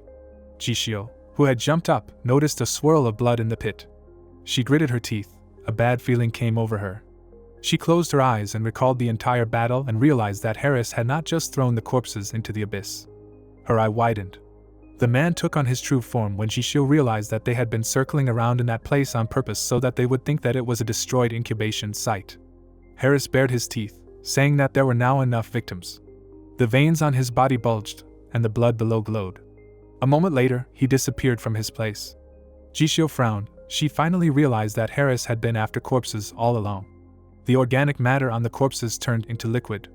Jishio, who had jumped up, noticed a swirl of blood in the pit. She gritted her teeth. A bad feeling came over her. She closed her eyes and recalled the entire battle and realized that Harris had not just thrown the corpses into the abyss. Her eye widened. The man took on his true form when Jishio realized that they had been circling around in that place on purpose so that they would think that it was a destroyed incubation site. Harris bared his teeth, saying that there were now enough victims. The veins on his body bulged, and the blood below glowed. A moment later, he disappeared from his place. Jishio frowned. She finally realized that Harris had been after corpses all along. The organic matter on the corpses turned into liquid.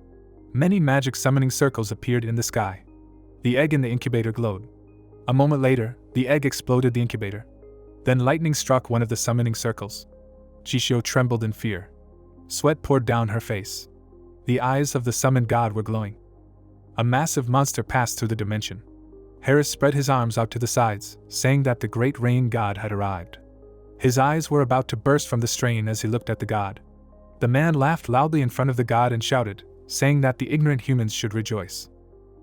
Many magic summoning circles appeared in the sky. The egg in the incubator glowed. A moment later, the egg exploded the incubator. Then lightning struck one of the summoning circles. Jishio trembled in fear. Sweat poured down her face. The eyes of the summoned god were glowing. A massive monster passed through the dimension. Harris spread his arms out to the sides, saying that the great rain god had arrived. His eyes were about to burst from the strain as he looked at the god. The man laughed loudly in front of the god and shouted, saying that the ignorant humans should rejoice.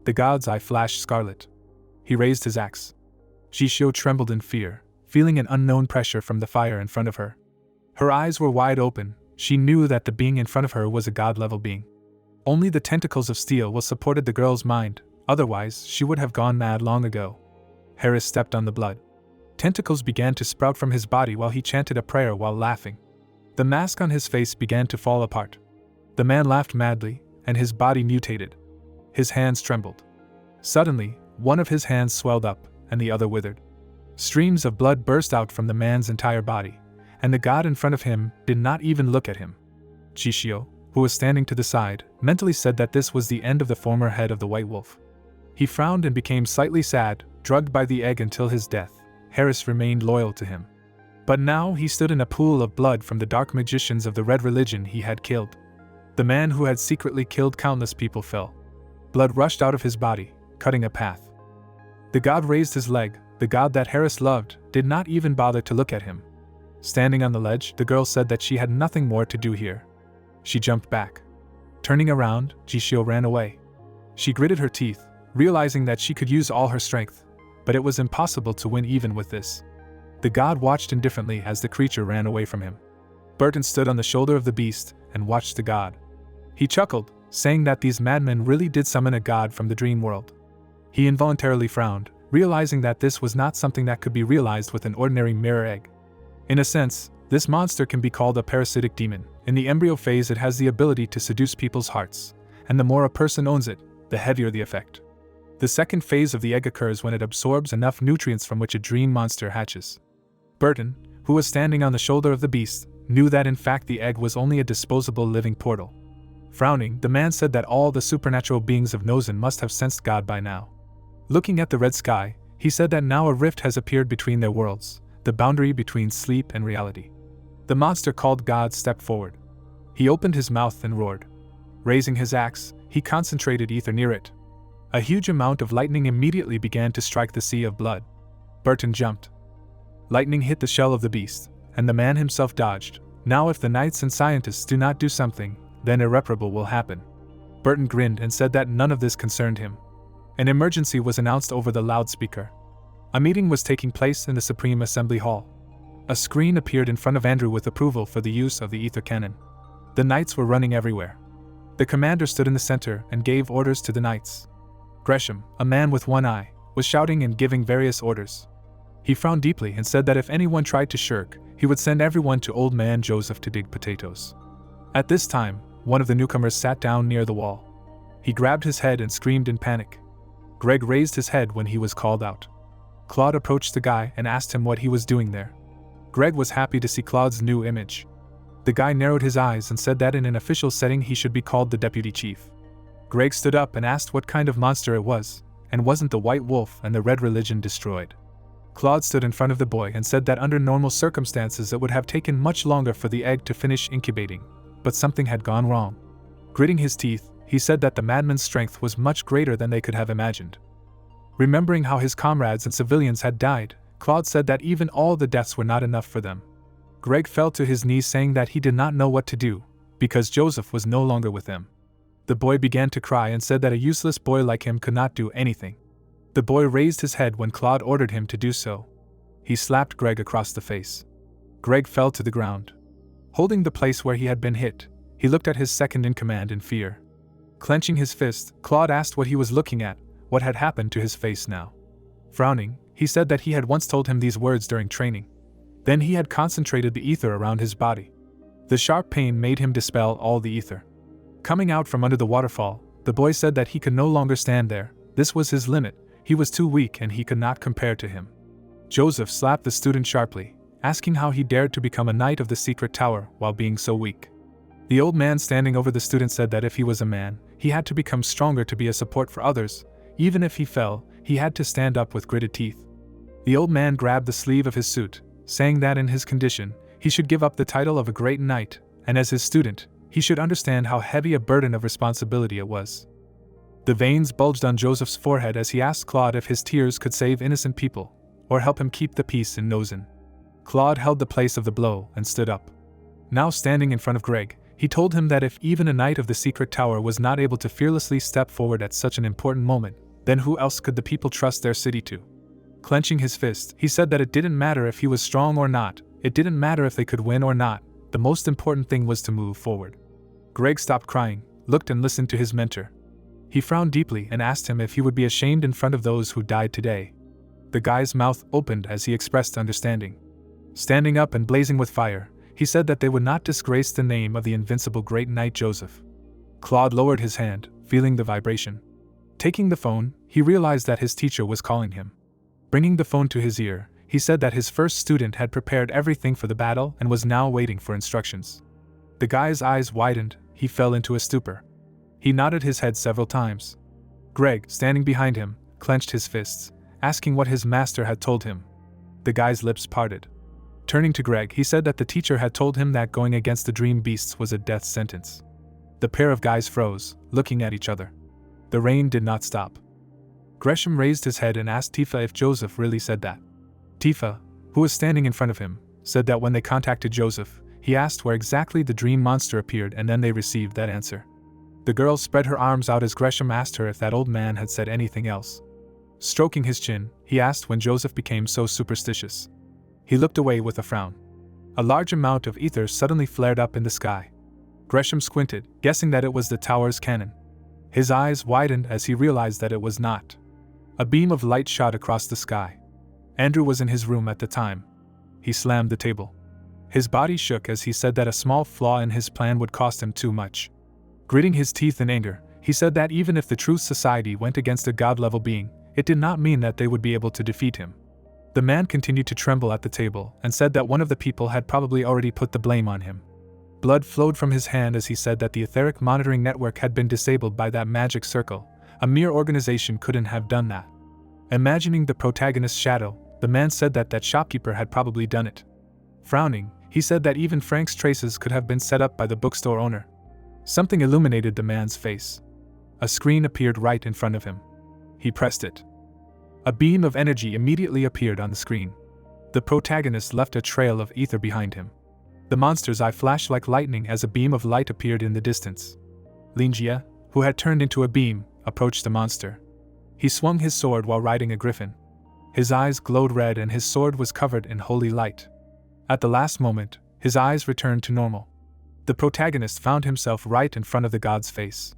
The god's eye flashed scarlet. He raised his axe. Jishio trembled in fear, feeling an unknown pressure from the fire in front of her. Her eyes were wide open. She knew that the being in front of her was a god-level being. Only the tentacles of steel supported the girl's mind, otherwise she would have gone mad long ago. Harris stepped on the blood. Tentacles began to sprout from his body while he chanted a prayer while laughing. The mask on his face began to fall apart. The man laughed madly, and his body mutated. His hands trembled. Suddenly, one of his hands swelled up, and the other withered. Streams of blood burst out from the man's entire body, and the god in front of him did not even look at him. Jishio, who was standing to the side, mentally said that this was the end of the former head of the White Wolf. He frowned and became slightly sad, drugged by the egg until his death. Harris remained loyal to him. But now he stood in a pool of blood from the dark magicians of the Red Religion he had killed. The man who had secretly killed countless people fell. Blood rushed out of his body, cutting a path. The god raised his leg. The god that Harris loved did not even bother to look at him. Standing on the ledge, the girl said that she had nothing more to do here. She jumped back. Turning around, Jishio ran away. She gritted her teeth, realizing that she could use all her strength, but it was impossible to win even with this. The god watched indifferently as the creature ran away from him. Burton stood on the shoulder of the beast and watched the god. He chuckled, saying that these madmen really did summon a god from the dream world. He involuntarily frowned, realizing that this was not something that could be realized with an ordinary mirror egg. In a sense, this monster can be called a parasitic demon. In the embryo phase, it has the ability to seduce people's hearts, and the more a person owns it, the heavier the effect. The second phase of the egg occurs when it absorbs enough nutrients from which a dream monster hatches. Burton, who was standing on the shoulder of the beast, knew that in fact the egg was only a disposable living portal. Frowning, the man said that all the supernatural beings of Nozen must have sensed God by now. Looking at the red sky, he said that now a rift has appeared between their worlds, the boundary between sleep and reality. The monster called God stepped forward. He opened his mouth and roared. Raising his axe, he concentrated ether near it. A huge amount of lightning immediately began to strike the sea of blood. Burton jumped. Lightning hit the shell of the beast, and the man himself dodged. Now if the knights and scientists do not do something, then irreparable will happen. Burton grinned and said that none of this concerned him. An emergency was announced over the loudspeaker. A meeting was taking place in the Supreme Assembly Hall. A screen appeared in front of Andrew with approval for the use of the ether cannon. The knights were running everywhere. The commander stood in the center and gave orders to the knights. Gresham, a man with one eye, was shouting and giving various orders. He frowned deeply and said that if anyone tried to shirk, he would send everyone to Old Man Joseph to dig potatoes. At this time, one of the newcomers sat down near the wall. He grabbed his head and screamed in panic. Greg raised his head when he was called out. Claude approached the guy and asked him what he was doing there. Greg was happy to see Claude's new image. The guy narrowed his eyes and said that in an official setting he should be called the deputy chief. Greg stood up and asked what kind of monster it was, and wasn't the White Wolf and the Red Religion destroyed. Claude stood in front of the boy and said that under normal circumstances it would have taken much longer for the egg to finish incubating, but something had gone wrong. Gritting his teeth, he said that the madman's strength was much greater than they could have imagined. Remembering how his comrades and civilians had died, Claude said that even all the deaths were not enough for them. Greg fell to his knees saying that he did not know what to do, because Joseph was no longer with them. The boy began to cry and said that a useless boy like him could not do anything. The boy raised his head when Claude ordered him to do so. He slapped Greg across the face. Greg fell to the ground. Holding the place where he had been hit, he looked at his second-in-command in fear. Clenching his fist, Claude asked what he was looking at, what had happened to his face now. Frowning, he said that he had once told him these words during training. Then he had concentrated the ether around his body. The sharp pain made him dispel all the ether. Coming out from under the waterfall, the boy said that he could no longer stand there. This was his limit. He was too weak and he could not compare to him. Joseph slapped the student sharply, asking how he dared to become a knight of the secret tower while being so weak. The old man standing over the student said that if he was a man, he had to become stronger to be a support for others. Even if he fell, he had to stand up with gritted teeth. The old man grabbed the sleeve of his suit, saying that in his condition, he should give up the title of a great knight, and as his student, he should understand how heavy a burden of responsibility it was. The veins bulged on Joseph's forehead as he asked Claude if his tears could save innocent people, or help him keep the peace in Nozin. Claude held the place of the blow and stood up. Now standing in front of Greg, he told him that if even a knight of the secret tower was not able to fearlessly step forward at such an important moment, then who else could the people trust their city to? Clenching his fist, he said that it didn't matter if he was strong or not, it didn't matter if they could win or not, the most important thing was to move forward. Greg stopped crying, looked and listened to his mentor. He frowned deeply and asked him if he would be ashamed in front of those who died today. The guy's mouth opened as he expressed understanding. Standing up and blazing with fire, he said that they would not disgrace the name of the invincible great knight Joseph. Claude lowered his hand, feeling the vibration. Taking the phone, he realized that his teacher was calling him. Bringing the phone to his ear, he said that his first student had prepared everything for the battle and was now waiting for instructions. The guy's eyes widened, he fell into a stupor. He nodded his head several times. Greg, standing behind him, clenched his fists, asking what his master had told him. The guy's lips parted. Turning to Greg, he said that the teacher had told him that going against the dream beasts was a death sentence. The pair of guys froze, looking at each other. The rain did not stop. Gresham raised his head and asked Tifa if Joseph really said that. Tifa, who was standing in front of him, said that when they contacted Joseph, he asked where exactly the dream monster appeared and then they received that answer. The girl spread her arms out as Gresham asked her if that old man had said anything else. Stroking his chin, he asked when Joseph became so superstitious. He looked away with a frown. A large amount of ether suddenly flared up in the sky. Gresham squinted, guessing that it was the tower's cannon. His eyes widened as he realized that it was not. A beam of light shot across the sky. Andrew was in his room at the time. He slammed the table. His body shook as he said that a small flaw in his plan would cost him too much. Gritting his teeth in anger, he said that even if the Truth Society went against a god-level being, it did not mean that they would be able to defeat him. The man continued to tremble at the table and said that one of the people had probably already put the blame on him. Blood flowed from his hand as he said that the etheric monitoring network had been disabled by that magic circle. A mere organization couldn't have done that. Imagining the protagonist's shadow, the man said that that shopkeeper had probably done it. Frowning, he said that even Frank's traces could have been set up by the bookstore owner. Something illuminated the man's face. A screen appeared right in front of him. He pressed it. A beam of energy immediately appeared on the screen. The protagonist left a trail of ether behind him. The monster's eye flashed like lightning as a beam of light appeared in the distance. Linjia, who had turned into a beam, approached the monster. He swung his sword while riding a griffin. His eyes glowed red and his sword was covered in holy light. At the last moment, his eyes returned to normal. The protagonist found himself right in front of the god's face.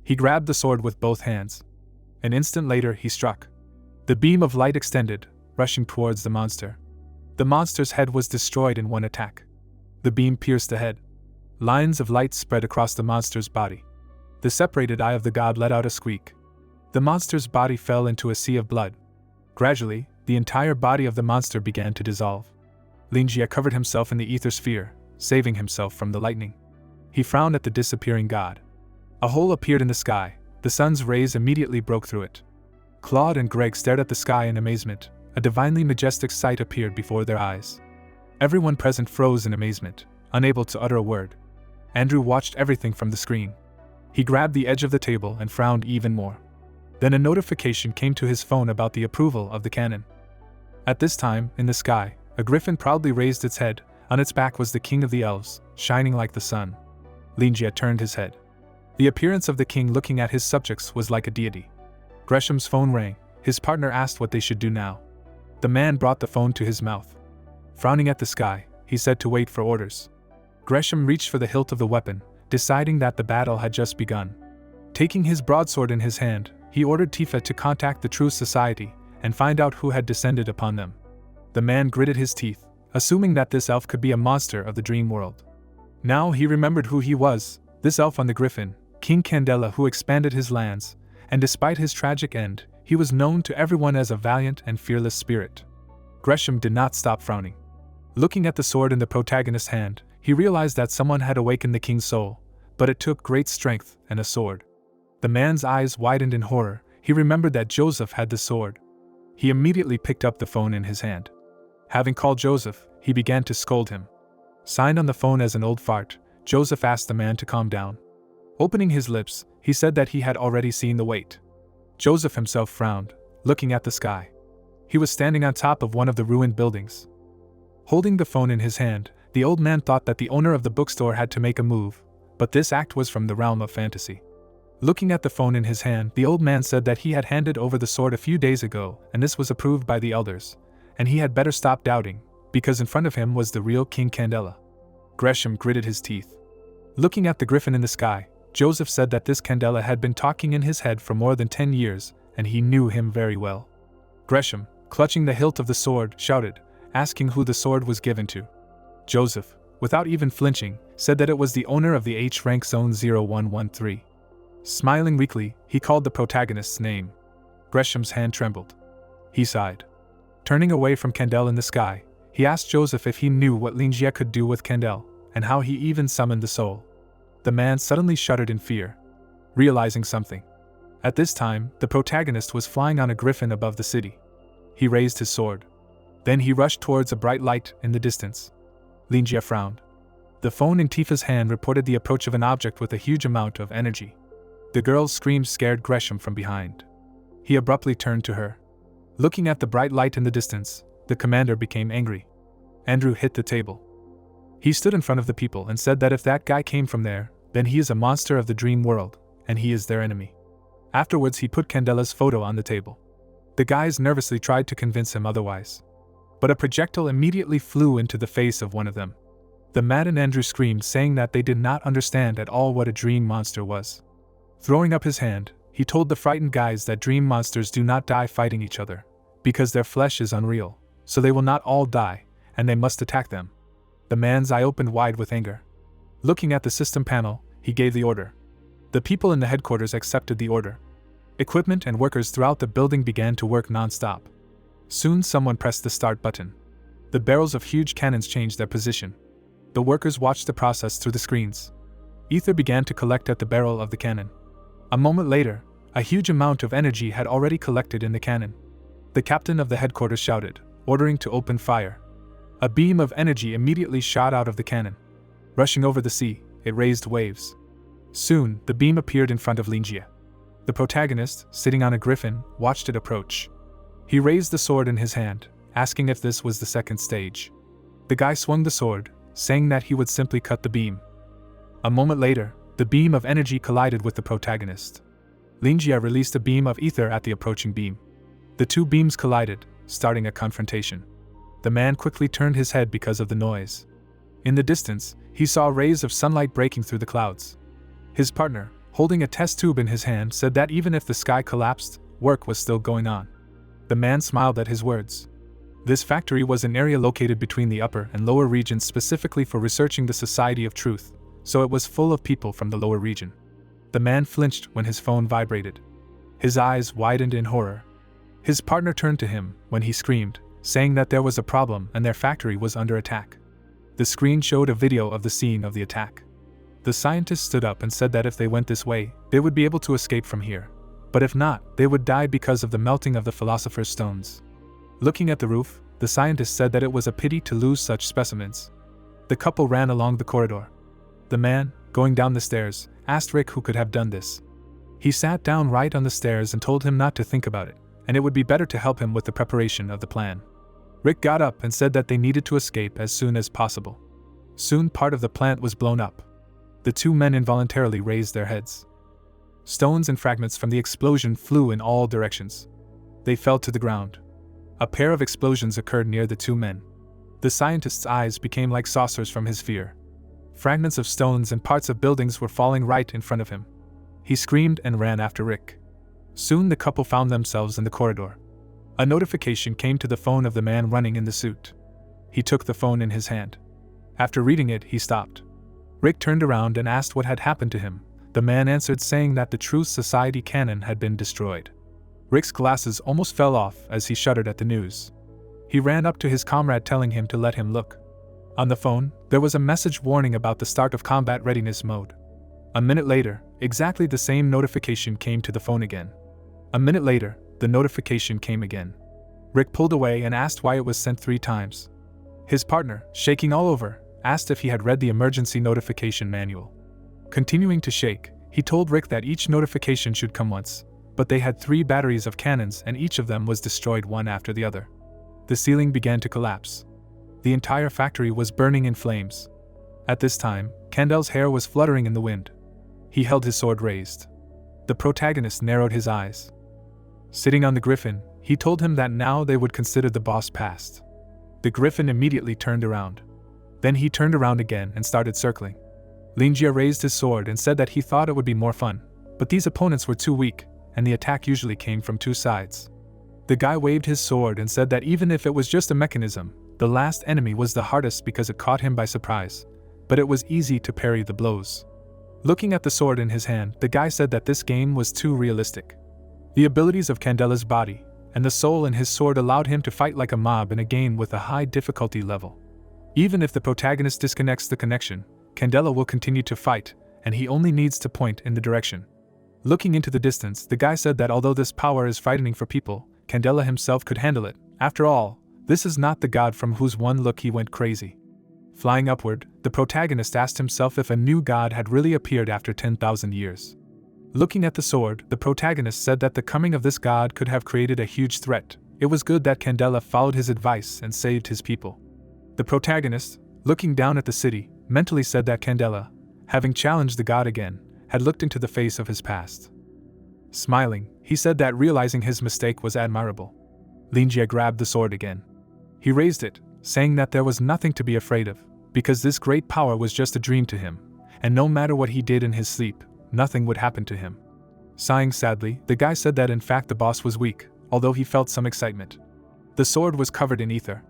He grabbed the sword with both hands. An instant later, he struck. The beam of light extended, rushing towards the monster. The monster's head was destroyed in one attack. The beam pierced the head. Lines of light spread across the monster's body. The separated eye of the god let out a squeak. The monster's body fell into a sea of blood. Gradually, the entire body of the monster began to dissolve. Linjia covered himself in the ether sphere, saving himself from the lightning. He frowned at the disappearing god. A hole appeared in the sky. The sun's rays immediately broke through it. Claude and Greg stared at the sky in amazement. A divinely majestic sight appeared before their eyes. Everyone present froze in amazement, unable to utter a word. Andrew watched everything from the screen. He grabbed the edge of the table and frowned even more. Then a notification came to his phone about the approval of the cannon. At this time, in the sky, a griffin proudly raised its head. On its back was the king of the elves, shining like the sun. Linjia turned his head. The appearance of the king looking at his subjects was like a deity. Gresham's phone rang. His partner asked what they should do now. The man brought the phone to his mouth. Frowning at the sky, he said to wait for orders. Gresham reached for the hilt of the weapon, deciding that the battle had just begun. Taking his broadsword in his hand, he ordered Tifa to contact the Truth Society and find out who had descended upon them. The man gritted his teeth, assuming that this elf could be a monster of the dream world. Now he remembered who he was, this elf on the griffin, King Candela, who expanded his lands, and despite his tragic end, he was known to everyone as a valiant and fearless spirit. Gresham did not stop frowning. Looking at the sword in the protagonist's hand, he realized that someone had awakened the king's soul, but it took great strength and a sword. The man's eyes widened in horror. He remembered that Joseph had the sword. He immediately picked up the phone in his hand. Having called Joseph, he began to scold him. Signed on the phone as an old fart, Joseph asked the man to calm down. Opening his lips, he said that he had already seen the wait. Joseph himself frowned, looking at the sky. He was standing on top of one of the ruined buildings. Holding the phone in his hand, the old man thought that the owner of the bookstore had to make a move, but this act was from the realm of fantasy. Looking at the phone in his hand, the old man said that he had handed over the sword a few days ago, and this was approved by the elders, and he had better stop doubting, because in front of him was the real King Candela. Gresham gritted his teeth. Looking at the griffin in the sky, Joseph said that this Candela had been talking in his head for more than 10 years, and he knew him very well. Gresham, clutching the hilt of the sword, shouted, asking who the sword was given to. Joseph, without even flinching, said that it was the owner of the H-rank Zone 0113. Smiling weakly, he called the protagonist's name. Gresham's hand trembled. He sighed. Turning away from Candel in the sky, he asked Joseph if he knew what Linjia could do with Candel, and how he even summoned the soul. The man suddenly shuddered in fear, realizing something. At this time, the protagonist was flying on a griffin above the city. He raised his sword. Then he rushed towards a bright light in the distance. Linjia frowned. The phone in Tifa's hand reported the approach of an object with a huge amount of energy. The girl's screams scared Gresham from behind. He abruptly turned to her. Looking at the bright light in the distance, the commander became angry. Andrew hit the table. He stood in front of the people and said that if that guy came from there, then he is a monster of the dream world, and he is their enemy. Afterwards, he put Candela's photo on the table. The guys nervously tried to convince him otherwise. But a projectile immediately flew into the face of one of them. The maddened Andrew screamed, saying that they did not understand at all what a dream monster was. Throwing up his hand, he told the frightened guys that dream monsters do not die fighting each other, because their flesh is unreal, so they will not all die, and they must attack them. The man's eye opened wide with anger. Looking at the system panel, he gave the order. The people in the headquarters accepted the order. Equipment and workers throughout the building began to work non-stop. Soon someone pressed the start button. The barrels of huge cannons changed their position. The workers watched the process through the screens. Ether began to collect at the barrel of the cannon. A moment later, a huge amount of energy had already collected in the cannon. The captain of the headquarters shouted, ordering to open fire. A beam of energy immediately shot out of the cannon. Rushing over the sea, it raised waves. Soon, the beam appeared in front of Linjia. The protagonist, sitting on a griffin, watched it approach. He raised the sword in his hand, asking if this was the second stage. The guy swung the sword, saying that he would simply cut the beam. A moment later, the beam of energy collided with the protagonist. Linjia released a beam of ether at the approaching beam. The two beams collided, starting a confrontation. The man quickly turned his head because of the noise. In the distance, he saw rays of sunlight breaking through the clouds. His partner, holding a test tube in his hand, said that even if the sky collapsed, work was still going on. The man smiled at his words. This factory was an area located between the upper and lower regions specifically for researching the Society of Truth, so it was full of people from the lower region. The man flinched when his phone vibrated. His eyes widened in horror. His partner turned to him when he screamed, saying that there was a problem and their factory was under attack. The screen showed a video of the scene of the attack. The scientist stood up and said that if they went this way, they would be able to escape from here. But if not, they would die because of the melting of the philosopher's stones. Looking at the roof, the scientist said that it was a pity to lose such specimens. The couple ran along the corridor. The man, going down the stairs, asked Rick who could have done this. He sat down right on the stairs and told him not to think about it, and it would be better to help him with the preparation of the plan. Rick got up and said that they needed to escape as soon as possible. Soon part of the plant was blown up. The two men involuntarily raised their heads. Stones and fragments from the explosion flew in all directions. They fell to the ground. A pair of explosions occurred near the two men. The scientist's eyes became like saucers from his fear. Fragments of stones and parts of buildings were falling right in front of him. He screamed and ran after Rick. Soon the couple found themselves in the corridor. A notification came to the phone of the man running in the suit. He took the phone in his hand. After reading it, he stopped. Rick turned around and asked what had happened to him. The man answered saying that the Truth Society cannon had been destroyed. Rick's glasses almost fell off as he shuddered at the news. He ran up to his comrade telling him to let him look. On the phone, there was a message warning about the start of combat readiness mode. A minute later, exactly the same notification came to the phone again. A minute later, the notification came again. Rick pulled away and asked why it was sent 3 times. His partner, shaking all over, asked if he had read the emergency notification manual. Continuing to shake, He told Rick that each notification should come once, but they had 3 batteries of cannons and each of them was destroyed one after the other. The ceiling began to collapse. The entire factory was burning in flames. At this time, Candel's hair was fluttering in the wind. He held his sword raised. The protagonist narrowed his eyes. Sitting on the griffin, he told him that now they would consider the boss passed. The griffin immediately turned around. Then he turned around again and started circling. Linjia raised his sword and said that he thought it would be more fun, but these opponents were too weak, and the attack usually came from 2 sides. The guy waved his sword and said that even if it was just a mechanism, the last enemy was the hardest because it caught him by surprise, but it was easy to parry the blows. Looking at the sword in his hand, the guy said that this game was too realistic. The abilities of Candela's body and the soul in his sword allowed him to fight like a mob in a game with a high difficulty level. Even if the protagonist disconnects the connection, Candela will continue to fight, and he only needs to point in the direction. Looking into the distance, the guy said that although this power is frightening for people, Candela himself could handle it. After all, this is not the god from whose one look he went crazy. Flying upward, the protagonist asked himself if a new god had really appeared after 10,000 years. Looking at the sword, the protagonist said that the coming of this god could have created a huge threat. It was good that Candela followed his advice and saved his people. The protagonist, looking down at the city, mentally said that Candela, having challenged the god again, had looked into the face of his past. Smiling, he said that realizing his mistake was admirable. Linjia grabbed the sword again. He raised it, saying that there was nothing to be afraid of, because this great power was just a dream to him, and no matter what he did in his sleep, nothing would happen to him. Sighing sadly, the guy said that in fact the boss was weak, although he felt some excitement. The sword was covered in ether.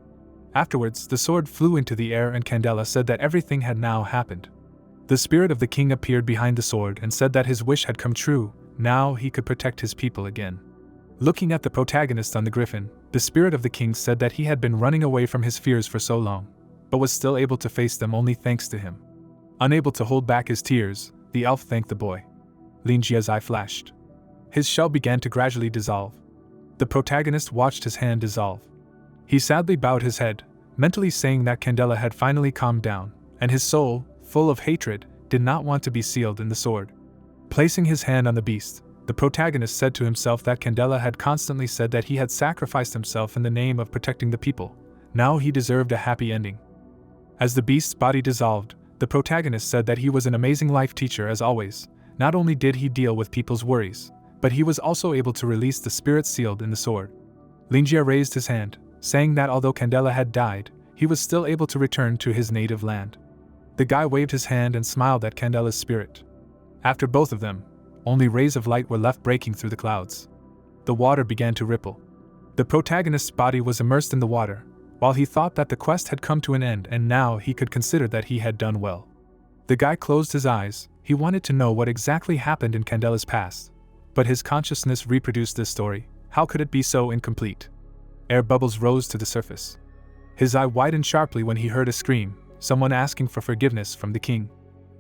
Afterwards, the sword flew into the air and Candela said that everything had now happened. The spirit of the king appeared behind the sword and said that his wish had come true, now he could protect his people again. Looking at the protagonist on the griffin, the spirit of the king said that he had been running away from his fears for so long, but was still able to face them only thanks to him. Unable to hold back his tears, the elf thanked the boy. Linjia's eye flashed. His shell began to gradually dissolve. The protagonist watched his hand dissolve. He sadly bowed his head, mentally saying that Candela had finally calmed down, and his soul, full of hatred, did not want to be sealed in the sword. Placing his hand on the beast, the protagonist said to himself that Candela had constantly said that he had sacrificed himself in the name of protecting the people. Now he deserved a happy ending. As the beast's body dissolved, the protagonist said that he was an amazing life teacher as always. Not only did he deal with people's worries, but he was also able to release the spirit sealed in the sword. Linjia raised his hand, saying that although Candela had died, he was still able to return to his native land. The guy waved his hand and smiled at Candela's spirit. After both of them, only rays of light were left breaking through the clouds. The water began to ripple. The protagonist's body was immersed in the water, while he thought that the quest had come to an end and now he could consider that he had done well. The guy closed his eyes. He wanted to know what exactly happened in Candela's past, but his consciousness reproduced this story. How could it be so incomplete? Air bubbles rose to the surface. His eye widened sharply when he heard a scream, someone asking for forgiveness from the king.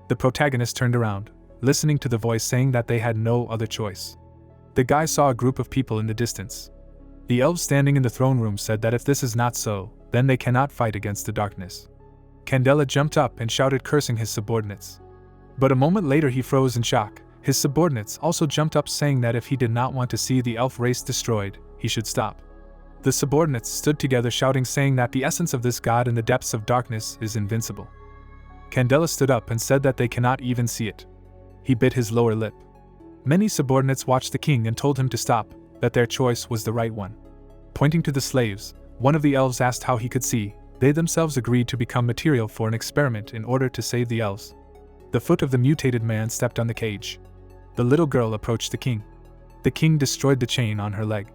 The protagonist turned around, listening to the voice saying that they had no other choice. The guy saw a group of people in the distance. The elves standing in the throne room said that if this is not so, then they cannot fight against the darkness. Candela jumped up and shouted, cursing his subordinates. But a moment later he froze in shock. His subordinates also jumped up, saying that if he did not want to see the elf race destroyed, he should stop. The subordinates stood together shouting, saying that the essence of this god in the depths of darkness is invincible. Candela stood up and said that they cannot even see it. He bit his lower lip. Many subordinates watched the king and told him to stop, that their choice was the right one. Pointing to the slaves, one of the elves asked how he could see. They themselves agreed to become material for an experiment in order to save the elves. The foot of the mutated man stepped on the cage. The little girl approached the king. The king destroyed the chain on her leg.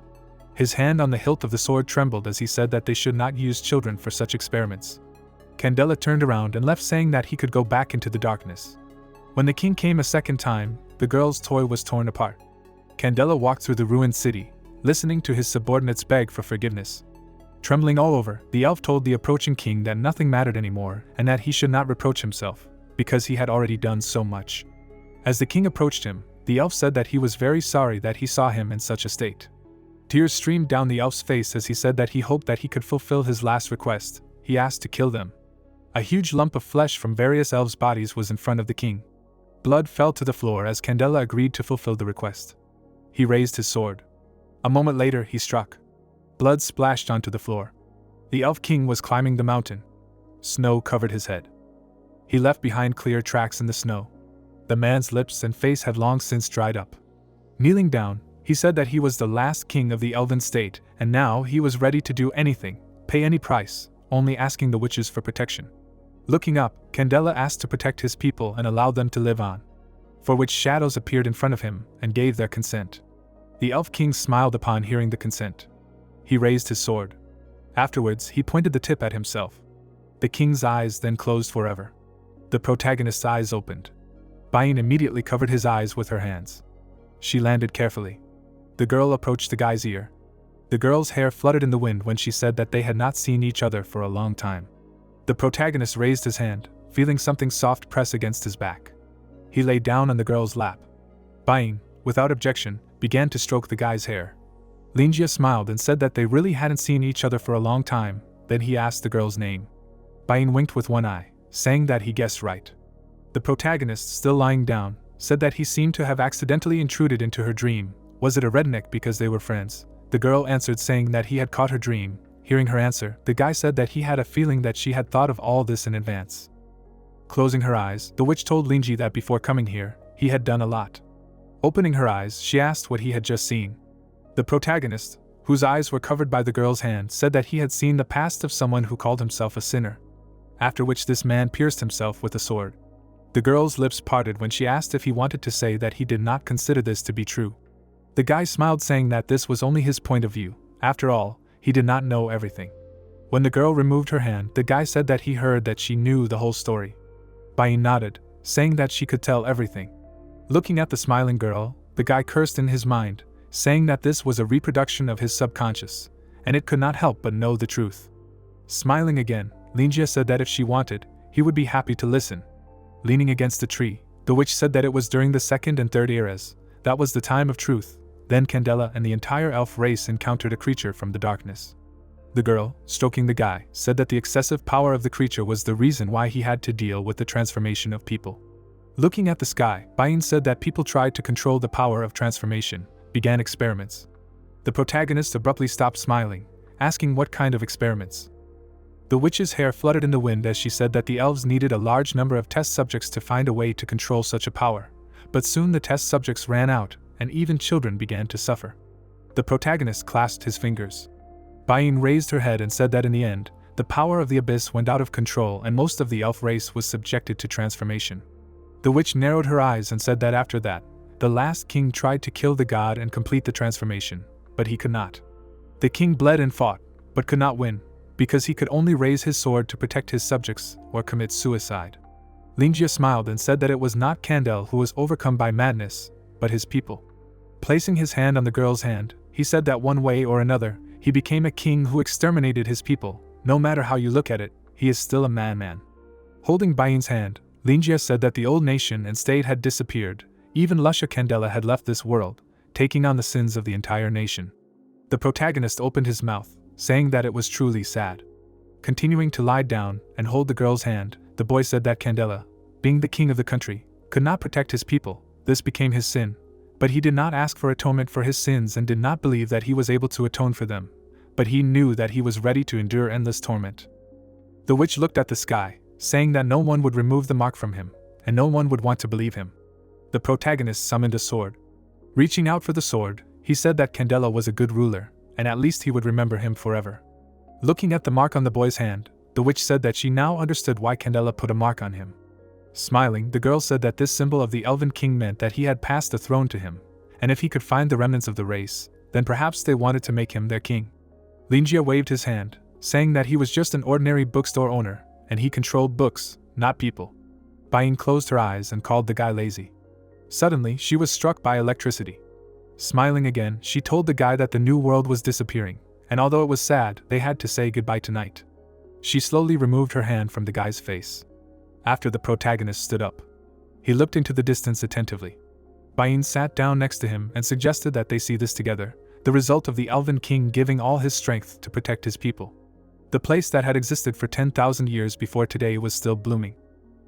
His hand on the hilt of the sword trembled as he said that they should not use children for such experiments. Candela turned around and left, saying that he could go back into the darkness. When the king came a second time, the girl's toy was torn apart. Candela walked through the ruined city, listening to his subordinates beg for forgiveness. Trembling all over, the elf told the approaching king that nothing mattered anymore and that he should not reproach himself, because he had already done so much. As the king approached him, the elf said that he was very sorry that he saw him in such a state. Tears streamed down the elf's face as he said that he hoped that he could fulfill his last request. He asked to kill them. A huge lump of flesh from various elves' bodies was in front of the king. Blood fell to the floor as Candela agreed to fulfill the request. He raised his sword. A moment later, he struck. Blood splashed onto the floor. The Elf King was climbing the mountain. Snow covered his head. He left behind clear tracks in the snow. The man's lips and face had long since dried up. Kneeling down, he said that he was the last king of the elven state, and now he was ready to do anything, pay any price, only asking the witches for protection. Looking up, Candela asked to protect his people and allow them to live on, for which shadows appeared in front of him and gave their consent. The Elf King smiled upon hearing the consent. He raised his sword. Afterwards, he pointed the tip at himself. The king's eyes then closed forever. The protagonist's eyes opened. Bain immediately covered his eyes with her hands. She landed carefully. The girl approached the guy's ear. The girl's hair fluttered in the wind when she said that they had not seen each other for a long time. The protagonist raised his hand, feeling something soft press against his back. He lay down on the girl's lap. Bain, without objection, began to stroke the guy's hair. Linjia smiled and said that they really hadn't seen each other for a long time. Then he asked the girl's name. Bain winked with one eye, saying that he guessed right. The protagonist, still lying down, said that he seemed to have accidentally intruded into her dream. Was it a redneck because they were friends? The girl answered, saying that he had caught her dream. Hearing her answer, the guy said that he had a feeling that she had thought of all this in advance. Closing her eyes, the witch told Linji that before coming here, he had done a lot. Opening her eyes, she asked what he had just seen. The protagonist, whose eyes were covered by the girl's hand, said that he had seen the past of someone who called himself a sinner. After which this man pierced himself with a sword. The girl's lips parted when she asked if he wanted to say that he did not consider this to be true. The guy smiled, saying that this was only his point of view. After all, he did not know everything. When the girl removed her hand, the guy said that he heard that she knew the whole story. Bain nodded, saying that she could tell everything. Looking at the smiling girl, the guy cursed in his mind, saying that this was a reproduction of his subconscious, and it could not help but know the truth. Smiling again, Linjia said that if she wanted, he would be happy to listen. Leaning against a tree, the witch said that it was during the second and third eras, that was the time of truth. Then Candela and the entire elf race encountered a creature from the darkness. The girl, stroking the guy, said that the excessive power of the creature was the reason why he had to deal with the transformation of people. Looking at the sky, Bain said that people tried to control the power of transformation, began experiments. The protagonist abruptly stopped smiling, asking what kind of experiments. The witch's hair fluttered in the wind as she said that the elves needed a large number of test subjects to find a way to control such a power, but soon the test subjects ran out, and even children began to suffer. The protagonist clasped his fingers. Bain raised her head and said that in the end, the power of the abyss went out of control and most of the elf race was subjected to transformation. The witch narrowed her eyes and said that after that, the last king tried to kill the god and complete the transformation, but he could not. The king bled and fought, but could not win, because he could only raise his sword to protect his subjects or commit suicide. Linjia smiled and said that it was not Candel who was overcome by madness, but his people. Placing his hand on the girl's hand, he said that one way or another, he became a king who exterminated his people. No matter how you look at it, he is still a man. Holding Bain's hand, Linjia said that the old nation and state had disappeared. Even Lusha Candela had left this world, taking on the sins of the entire nation. The protagonist opened his mouth, saying that it was truly sad. Continuing to lie down and hold the girl's hand, the boy said that Candela, being the king of the country, could not protect his people. This became his sin. But he did not ask for atonement for his sins and did not believe that he was able to atone for them. But he knew that he was ready to endure endless torment. The witch looked at the sky, saying that no one would remove the mark from him, and no one would want to believe him. The protagonist summoned a sword. Reaching out for the sword, he said that Candela was a good ruler, and at least he would remember him forever. Looking at the mark on the boy's hand, the witch said that she now understood why Candela put a mark on him. Smiling, the girl said that this symbol of the Elven King meant that he had passed the throne to him, and if he could find the remnants of the race, then perhaps they wanted to make him their king. Linjia waved his hand, saying that he was just an ordinary bookstore owner, and he controlled books, not people. Bain closed her eyes and called the guy lazy. Suddenly, she was struck by electricity. Smiling again, she told the guy that the new world was disappearing, and although it was sad, they had to say goodbye tonight. She slowly removed her hand from the guy's face. After the protagonist stood up, he looked into the distance attentively. Bain sat down next to him and suggested that they see this together, the result of the Elven King giving all his strength to protect his people. The place that had existed for 10,000 years before today was still blooming.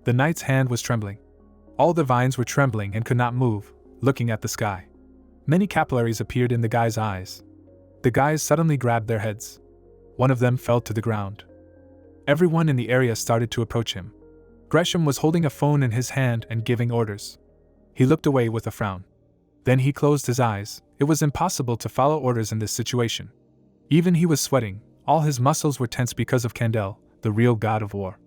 The knight's hand was trembling. All the vines were trembling and could not move, looking at the sky. Many capillaries appeared in the guy's eyes. The guys suddenly grabbed their heads. One of them fell to the ground. Everyone in the area started to approach him. Gresham was holding a phone in his hand and giving orders. He looked away with a frown. Then he closed his eyes. It was impossible to follow orders in this situation. Even he was sweating, all his muscles were tense because of Kandel, the real god of war.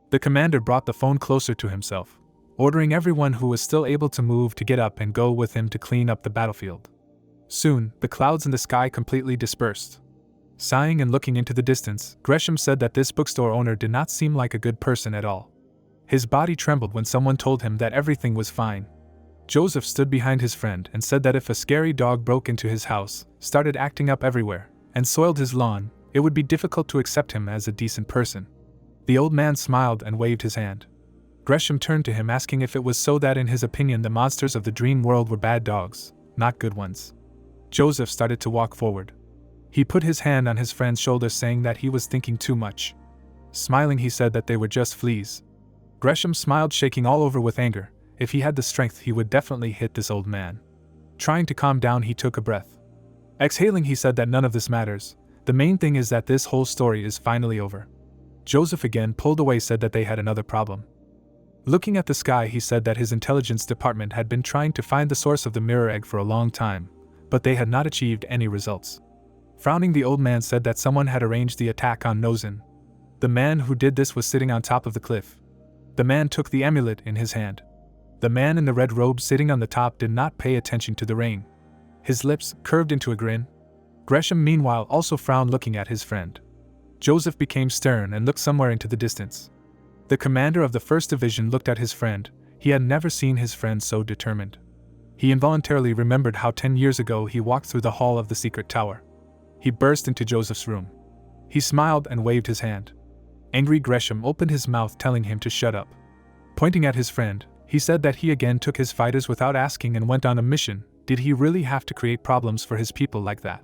The commander brought the phone closer to himself, ordering everyone who was still able to move to get up and go with him to clean up the battlefield. Soon, the clouds in the sky completely dispersed. Sighing and looking into the distance, Gresham said that this bookstore owner did not seem like a good person at all. His body trembled when someone told him that everything was fine. Joseph stood behind his friend and said that if a scary dog broke into his house, started acting up everywhere, and soiled his lawn, it would be difficult to accept him as a decent person. The old man smiled and waved his hand. Gresham turned to him asking if it was so that in his opinion the monsters of the dream world were bad dogs, not good ones. Joseph started to walk forward. He put his hand on his friend's shoulder saying that he was thinking too much. Smiling, he said that they were just fleas. Gresham smiled, shaking all over with anger. If he had the strength, he would definitely hit this old man. Trying to calm down, he took a breath. Exhaling, he said that none of this matters. The main thing is that this whole story is finally over. Joseph again pulled away, said that they had another problem. Looking at the sky, he said that his intelligence department had been trying to find the source of the mirror egg for a long time, but they had not achieved any results. Frowning, the old man said that someone had arranged the attack on Nozin. The man who did this was sitting on top of the cliff. The man took the amulet in his hand. The man in the red robe sitting on the top did not pay attention to the rain. His lips curved into a grin. Gresham meanwhile also frowned, looking at his friend. Joseph became stern and looked somewhere into the distance. The commander of the 1st Division looked at his friend. He had never seen his friend so determined. He involuntarily remembered how 10 years ago he walked through the hall of the secret tower. He burst into Joseph's room. He smiled and waved his hand. Angry, Gresham opened his mouth, telling him to shut up. Pointing at his friend, he said that he again took his fighters without asking and went on a mission. Did he really have to create problems for his people like that?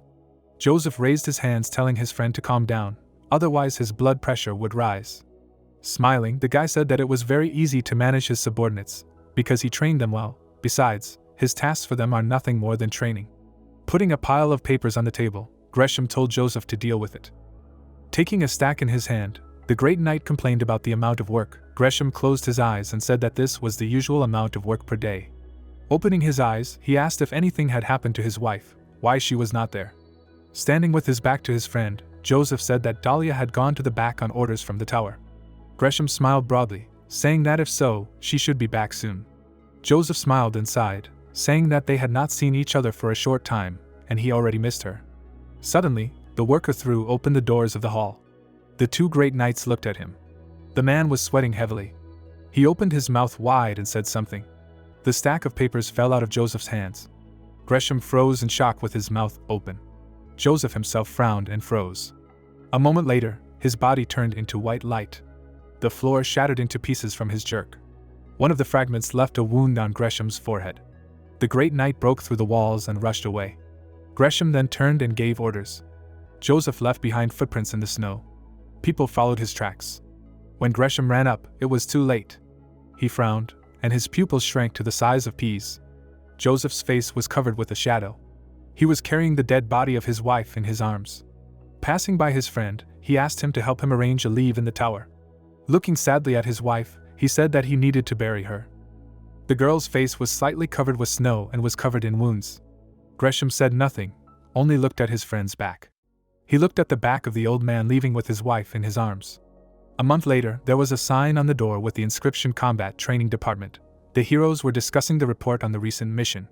Joseph raised his hands, telling his friend to calm down, otherwise his blood pressure would rise. Smiling, the guy said that it was very easy to manage his subordinates, because he trained them well. Besides, his tasks for them are nothing more than training. Putting a pile of papers on the table, Gresham told Joseph to deal with it. Taking a stack in his hand, the great knight complained about the amount of work. Gresham closed his eyes and said that this was the usual amount of work per day. Opening his eyes, he asked if anything had happened to his wife, why she was not there. Standing with his back to his friend, Joseph said that Dahlia had gone to the back on orders from the tower. Gresham smiled broadly, saying that if so, she should be back soon. Joseph smiled and sighed, saying that they had not seen each other for a short time, and he already missed her. Suddenly, the worker threw open the doors of the hall. The two great knights looked at him. The man was sweating heavily. He opened his mouth wide and said something. The stack of papers fell out of Joseph's hands. Gresham froze in shock with his mouth open. Joseph himself frowned and froze. A moment later, his body turned into white light. The floor shattered into pieces from his jerk. One of the fragments left a wound on Gresham's forehead. The great knight broke through the walls and rushed away. Gresham then turned and gave orders. Joseph left behind footprints in the snow. People followed his tracks. When Gresham ran up, it was too late. He frowned, and his pupils shrank to the size of peas. Joseph's face was covered with a shadow. He was carrying the dead body of his wife in his arms. Passing by his friend, he asked him to help him arrange a leave in the tower. Looking sadly at his wife, he said that he needed to bury her. The girl's face was slightly covered with snow and was covered in wounds. Gresham said nothing, only looked at his friend's back. He looked at the back of the old man leaving with his wife in his arms. A month later, there was a sign on the door with the inscription Combat Training Department. The heroes were discussing the report on the recent mission.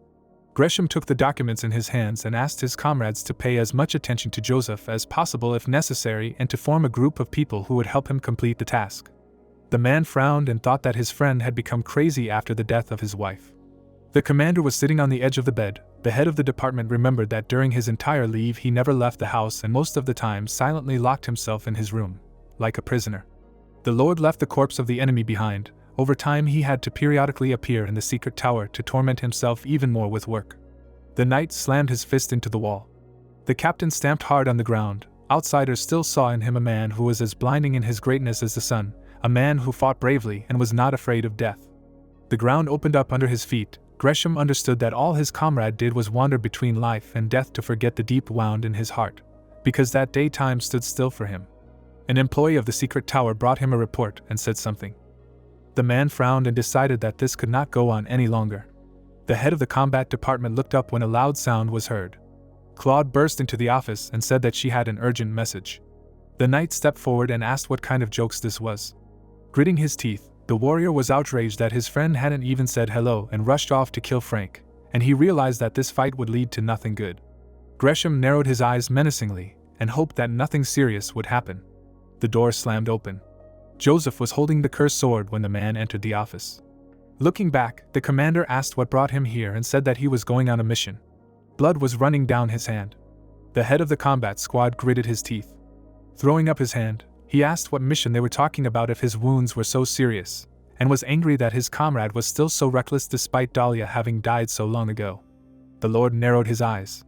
Gresham took the documents in his hands and asked his comrades to pay as much attention to Joseph as possible if necessary and to form a group of people who would help him complete the task. The man frowned and thought that his friend had become crazy after the death of his wife. The commander was sitting on the edge of the bed. The head of the department remembered that during his entire leave he never left the house and most of the time silently locked himself in his room, like a prisoner. The Lord left the corpse of the enemy behind. Over time he had to periodically appear in the secret tower to torment himself even more with work. The knight slammed his fist into the wall. The captain stamped hard on the ground. Outsiders still saw in him a man who was as blinding in his greatness as the sun, a man who fought bravely and was not afraid of death. The ground opened up under his feet. Gresham understood that all his comrade did was wander between life and death to forget the deep wound in his heart, because that day time stood still for him. An employee of the secret tower brought him a report and said something. The man frowned and decided that this could not go on any longer. The head of the combat department looked up when a loud sound was heard. Claude burst into the office and said that she had an urgent message. The knight stepped forward and asked what kind of jokes this was. Gritting his teeth, the warrior was outraged that his friend hadn't even said hello and rushed off to kill Frank, and he realized that this fight would lead to nothing good. Gresham narrowed his eyes menacingly and hoped that nothing serious would happen. The door slammed open. Joseph was holding the cursed sword when the man entered the office. Looking back, the commander asked what brought him here and said that he was going on a mission. Blood was running down his hand. The head of the combat squad gritted his teeth. Throwing up his hand, he asked what mission they were talking about if his wounds were so serious, and was angry that his comrade was still so reckless despite Dahlia having died so long ago. The Lord narrowed his eyes.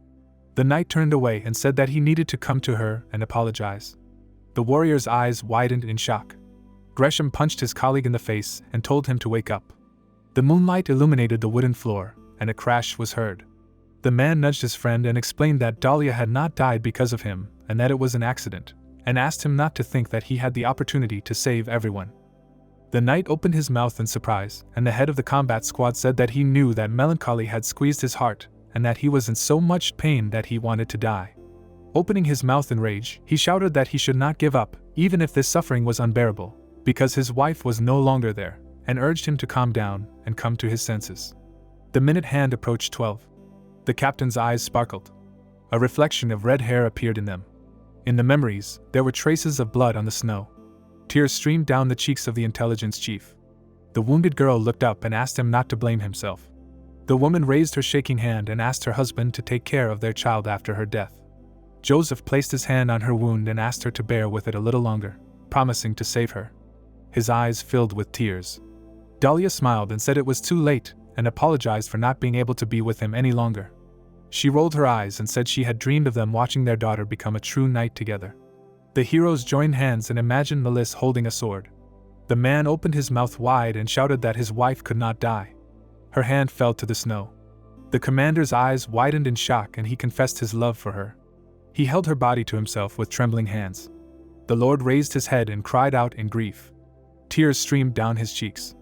The knight turned away and said that he needed to come to her and apologize. The warrior's eyes widened in shock. Gresham punched his colleague in the face and told him to wake up. The moonlight illuminated the wooden floor, and a crash was heard. The man nudged his friend and explained that Dahlia had not died because of him, and that it was an accident, and asked him not to think that he had the opportunity to save everyone. The knight opened his mouth in surprise, and the head of the combat squad said that he knew that melancholy had squeezed his heart, and that he was in so much pain that he wanted to die. Opening his mouth in rage, he shouted that he should not give up, even if this suffering was unbearable, because his wife was no longer there, and urged him to calm down and come to his senses. The minute hand approached 12. The captain's eyes sparkled. A reflection of red hair appeared in them. In the memories, there were traces of blood on the snow. Tears streamed down the cheeks of the intelligence chief. The wounded girl looked up and asked him not to blame himself. The woman raised her shaking hand and asked her husband to take care of their child after her death. Joseph placed his hand on her wound and asked her to bear with it a little longer, promising to save her. His eyes filled with tears. Dahlia smiled and said it was too late, and apologized for not being able to be with him any longer. She rolled her eyes and said she had dreamed of them watching their daughter become a true knight together. The heroes joined hands and imagined Melis holding a sword. The man opened his mouth wide and shouted that his wife could not die. Her hand fell to the snow. The commander's eyes widened in shock and he confessed his love for her. He held her body to himself with trembling hands. The Lord raised his head and cried out in grief. Tears streamed down his cheeks.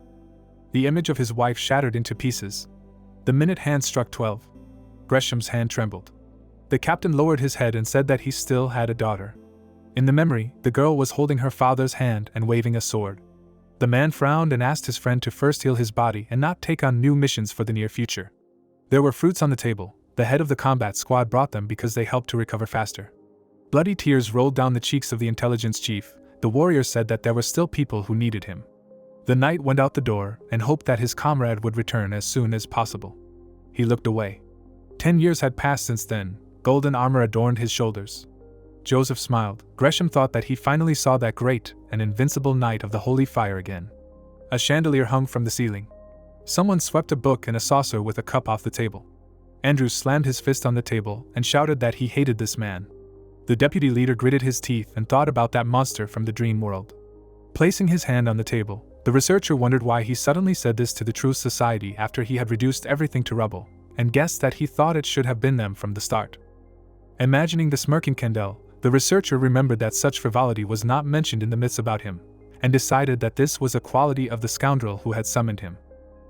The image of his wife shattered into pieces. The minute hand struck 12. Gresham's hand trembled. The captain lowered his head and said that he still had a daughter. In the memory, the girl was holding her father's hand and waving a sword. The man frowned and asked his friend to first heal his body and not take on new missions for the near future. There were fruits on the table. The head of the combat squad brought them because they helped to recover faster. Bloody tears rolled down the cheeks of the intelligence chief. The warrior said that there were still people who needed him. The knight went out the door and hoped that his comrade would return as soon as possible. He looked away. 10 years had passed since then. Golden armor adorned his shoulders. Joseph smiled. Gresham thought that he finally saw that great and invincible knight of the holy fire again. A chandelier hung from the ceiling. Someone swept a book and a saucer with a cup off the table. Andrew slammed his fist on the table and shouted that he hated this man. The deputy leader gritted his teeth and thought about that monster from the dream world. Placing his hand on the table, the researcher wondered why he suddenly said this to the Truth Society after he had reduced everything to rubble, and guessed that he thought it should have been them from the start. Imagining the smirking Kendall, the researcher remembered that such frivolity was not mentioned in the myths about him, and decided that this was a quality of the scoundrel who had summoned him.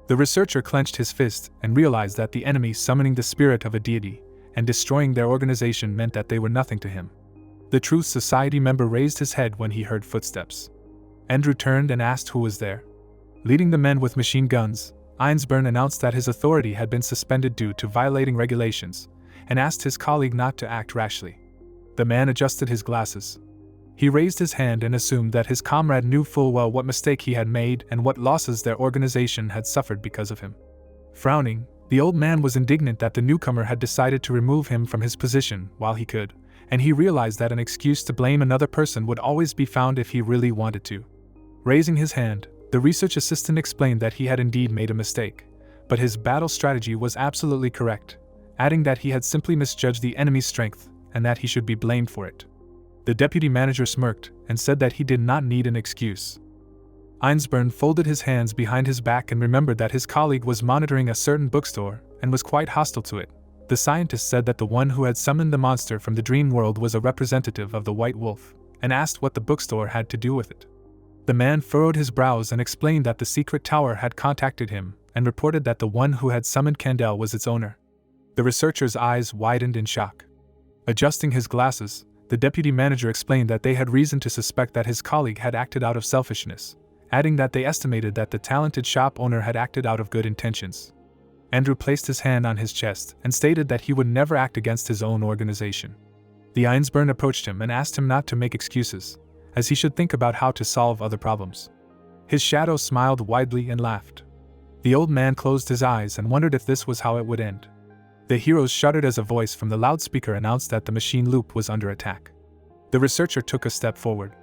The researcher clenched his fist and realized that the enemy summoning the spirit of a deity and destroying their organization meant that they were nothing to him. The Truth Society member raised his head when he heard footsteps. Andrew turned and asked who was there. Leading the men with machine guns, Einsburn announced that his authority had been suspended due to violating regulations, and asked his colleague not to act rashly. The man adjusted his glasses. He raised his hand and assumed that his comrade knew full well what mistake he had made and what losses their organization had suffered because of him. Frowning, the old man was indignant that the newcomer had decided to remove him from his position while he could, and he realized that an excuse to blame another person would always be found if he really wanted to. Raising his hand, the research assistant explained that he had indeed made a mistake, but his battle strategy was absolutely correct, adding that he had simply misjudged the enemy's strength and that he should be blamed for it. The deputy manager smirked and said that he did not need an excuse. Einsburn folded his hands behind his back and remembered that his colleague was monitoring a certain bookstore and was quite hostile to it. The scientist said that the one who had summoned the monster from the dream world was a representative of the White Wolf, and asked what the bookstore had to do with it. The man furrowed his brows and explained that the secret tower had contacted him and reported that the one who had summoned Candel was its owner. The researcher's eyes widened in shock. Adjusting his glasses, the deputy manager explained that they had reason to suspect that his colleague had acted out of selfishness, adding that they estimated that the talented shop owner had acted out of good intentions. Andrew placed his hand on his chest and stated that he would never act against his own organization. The Einsburn approached him and asked him not to make excuses, as he should think about how to solve other problems. His shadow smiled widely and laughed. The old man closed his eyes and wondered if this was how it would end. The heroes shuddered as a voice from the loudspeaker announced that the machine loop was under attack. The researcher took a step forward.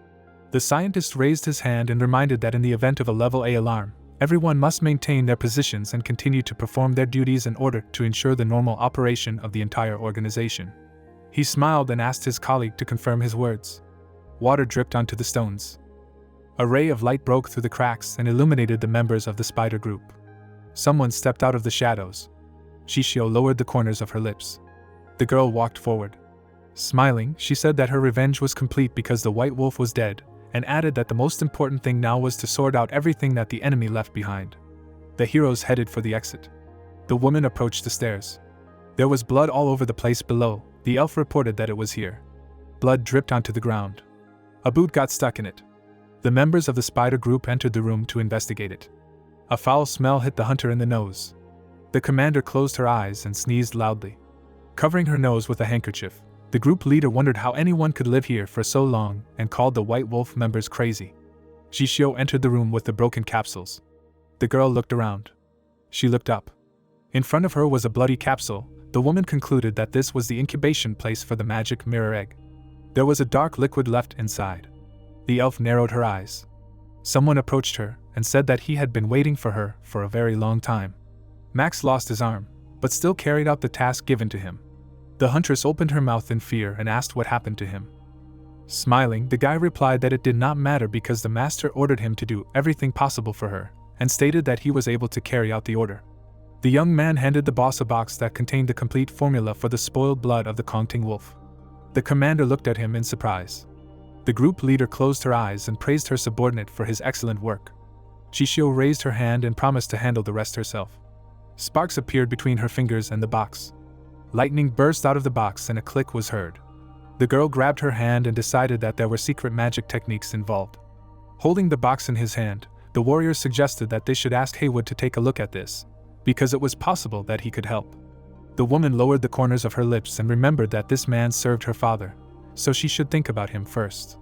The scientist raised his hand and reminded that in the event of a level A alarm, everyone must maintain their positions and continue to perform their duties in order to ensure the normal operation of the entire organization. He smiled and asked his colleague to confirm his words. Water dripped onto the stones. A ray of light broke through the cracks and illuminated the members of the spider group. Someone stepped out of the shadows. Shishio lowered the corners of her lips. The girl walked forward. Smiling, she said that her revenge was complete because the White Wolf was dead, and added that the most important thing now was to sort out everything that the enemy left behind. The heroes headed for the exit. The woman approached the stairs. There was blood all over the place below. The elf reported that it was here. Blood dripped onto the ground. A boot got stuck in it. The members of the spider group entered the room to investigate it. A foul smell hit the hunter in the nose. The commander closed her eyes and sneezed loudly. Covering her nose with a handkerchief, the group leader wondered how anyone could live here for so long and called the White Wolf members crazy. Shishio entered the room with the broken capsules. The girl looked around. She looked up. In front of her was a bloody capsule. The woman concluded that this was the incubation place for the magic mirror egg. There was a dark liquid left inside. The elf narrowed her eyes. Someone approached her and said that he had been waiting for her for a very long time. Max lost his arm, but still carried out the task given to him. The huntress opened her mouth in fear and asked what happened to him. Smiling, the guy replied that it did not matter because the master ordered him to do everything possible for her, and stated that he was able to carry out the order. The young man handed the boss a box that contained the complete formula for the spoiled blood of the Kongting wolf. The commander looked at him in surprise. The group leader closed her eyes and praised her subordinate for his excellent work. Shishio raised her hand and promised to handle the rest herself. Sparks appeared between her fingers and the box. Lightning burst out of the box and a click was heard. The girl grabbed her hand and decided that there were secret magic techniques involved. Holding the box in his hand, the warrior suggested that they should ask Haywood to take a look at this, because it was possible that he could help. The woman lowered the corners of her lips and remembered that this man served her father, so she should think about him first.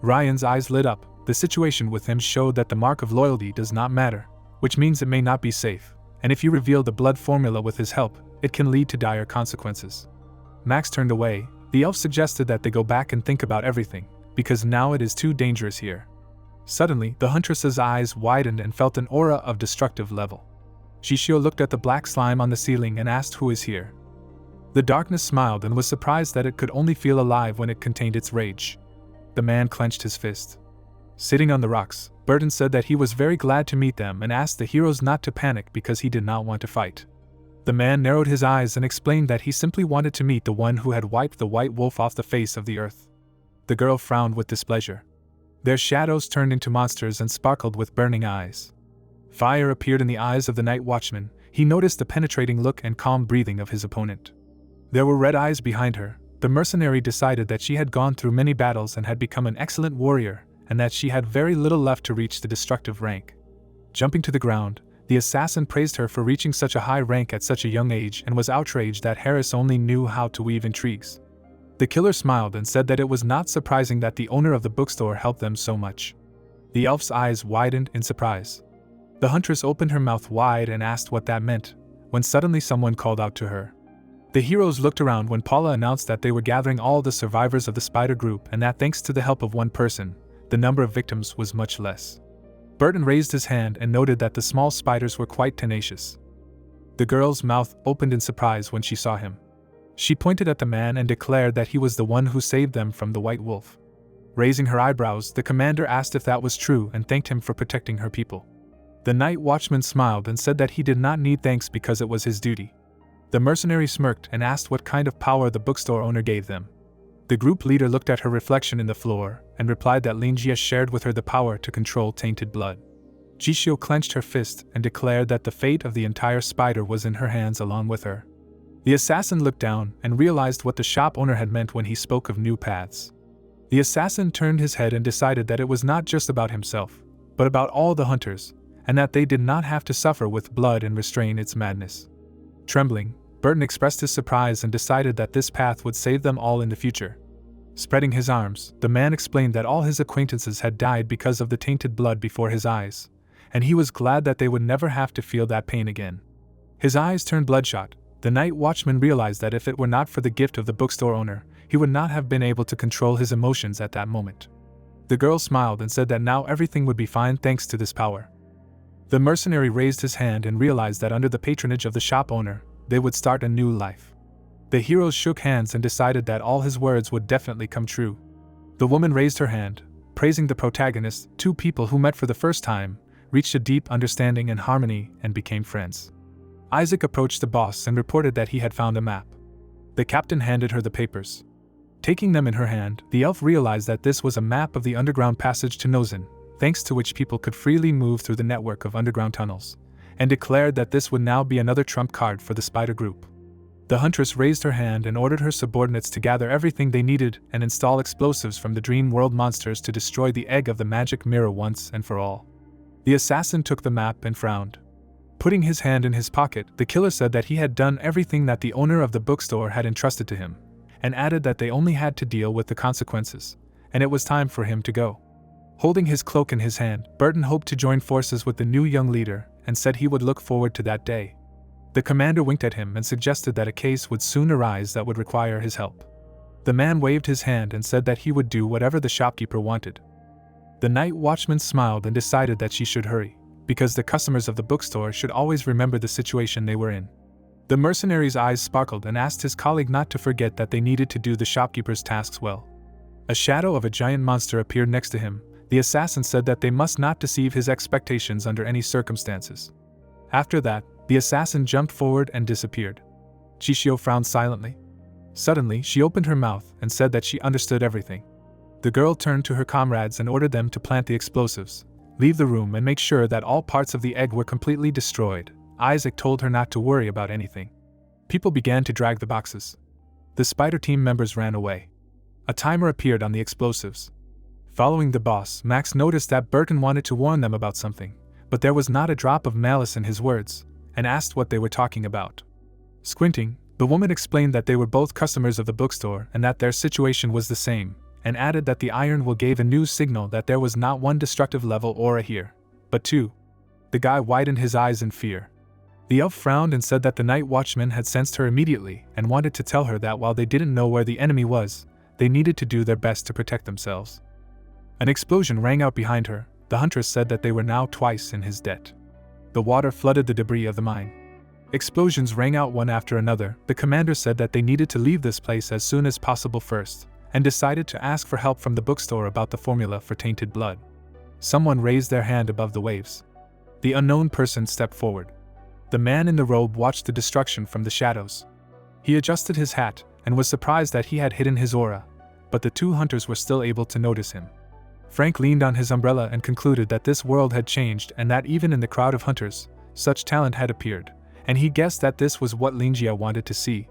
Ryan's eyes lit up. The situation with him showed that the mark of loyalty does not matter, which means it may not be safe, and if you reveal the blood formula with his help, it can lead to dire consequences. Max turned away. The elf suggested that they go back and think about everything, because now it is too dangerous here. Suddenly, the huntress's eyes widened and felt an aura of destructive level. Shishio looked at the black slime on the ceiling and asked who is here. The darkness smiled and was surprised that it could only feel alive when it contained its rage. The man clenched his fist. Sitting on the rocks, Burton said that he was very glad to meet them and asked the heroes not to panic because he did not want to fight. The man narrowed his eyes and explained that he simply wanted to meet the one who had wiped the White Wolf off the face of the earth. The girl frowned with displeasure. Their shadows turned into monsters and sparkled with burning eyes. Fire appeared in the eyes of the night watchman. He noticed the penetrating look and calm breathing of his opponent. There were red eyes behind her. The mercenary decided that she had gone through many battles and had become an excellent warrior, and that she had very little left to reach the destructive rank. Jumping to the ground, the assassin praised her for reaching such a high rank at such a young age and was outraged that Harris only knew how to weave intrigues. The killer smiled and said that it was not surprising that the owner of the bookstore helped them so much. The elf's eyes widened in surprise. The huntress opened her mouth wide and asked what that meant, when suddenly someone called out to her. The heroes looked around when Paula announced that they were gathering all the survivors of the spider group and that thanks to the help of one person, the number of victims was much less. Burton raised his hand and noted that the small spiders were quite tenacious. The girl's mouth opened in surprise when she saw him. She pointed at the man and declared that he was the one who saved them from the White Wolf. Raising her eyebrows, the commander asked if that was true and thanked him for protecting her people. The night watchman smiled and said that he did not need thanks because it was his duty. The mercenary smirked and asked what kind of power the bookstore owner gave them. The group leader looked at her reflection in the floor and replied that Linjia shared with her the power to control tainted blood. Jishio clenched her fist and declared that the fate of the entire spider was in her hands along with her. The assassin looked down and realized what the shop owner had meant when he spoke of new paths. The assassin turned his head and decided that it was not just about himself, but about all the hunters, and that they did not have to suffer with blood and restrain its madness. Trembling, Burton expressed his surprise and decided that this path would save them all in the future. Spreading his arms, the man explained that all his acquaintances had died because of the tainted blood before his eyes, and he was glad that they would never have to feel that pain again. His eyes turned bloodshot. The night watchman realized that if it were not for the gift of the bookstore owner, he would not have been able to control his emotions at that moment. The girl smiled and said that now everything would be fine thanks to this power. The mercenary raised his hand and realized that under the patronage of the shop owner, they would start a new life. The heroes shook hands and decided that all his words would definitely come true. The woman raised her hand, praising the protagonist. Two people who met for the first time reached a deep understanding and harmony and became friends. Isaac approached the boss and reported that he had found a map. The captain handed her the papers. Taking them in her hand, the elf realized that this was a map of the underground passage to Nozin, thanks to which people could freely move through the network of underground tunnels, and declared that this would now be another trump card for the spider group. The huntress raised her hand and ordered her subordinates to gather everything they needed and install explosives from the dream world monsters to destroy the egg of the magic mirror once and for all. The assassin took the map and frowned. Putting his hand in his pocket, the killer said that he had done everything that the owner of the bookstore had entrusted to him, and added that they only had to deal with the consequences, and it was time for him to go. Holding his cloak in his hand, Burton hoped to join forces with the new young leader and said he would look forward to that day. The commander winked at him and suggested that a case would soon arise that would require his help. The man waved his hand and said that he would do whatever the shopkeeper wanted. The night watchman smiled and decided that she should hurry, because the customers of the bookstore should always remember the situation they were in. The mercenary's eyes sparkled and asked his colleague not to forget that they needed to do the shopkeeper's tasks well. A shadow of a giant monster appeared next to him. The assassin said that they must not deceive his expectations under any circumstances. After that, the assassin jumped forward and disappeared. Chishio frowned silently. Suddenly, she opened her mouth and said that she understood everything. The girl turned to her comrades and ordered them to plant the explosives, leave the room and make sure that all parts of the egg were completely destroyed. Isaac told her not to worry about anything. People began to drag the boxes. The spider team members ran away. A timer appeared on the explosives. Following the boss, Max noticed that Burton wanted to warn them about something, but there was not a drop of malice in his words, and asked what they were talking about. Squinting, the woman explained that they were both customers of the bookstore and that their situation was the same, and added that the iron will gave a new signal that there was not one destructive level aura here, but two. The guy widened his eyes in fear. The elf frowned and said that the night watchman had sensed her immediately and wanted to tell her that while they didn't know where the enemy was, they needed to do their best to protect themselves. An explosion rang out behind her. The huntress said that they were now twice in his debt. The water flooded the debris of the mine. Explosions rang out one after another. The commander said that they needed to leave this place as soon as possible first, and decided to ask for help from the bookstore about the formula for tainted blood. Someone raised their hand above the waves. The unknown person stepped forward. The man in the robe watched the destruction from the shadows. He adjusted his hat and was surprised that he had hidden his aura, but the two hunters were still able to notice him. Frank leaned on his umbrella and concluded that this world had changed and that even in the crowd of hunters, such talent had appeared, and he guessed that this was what Linjia wanted to see.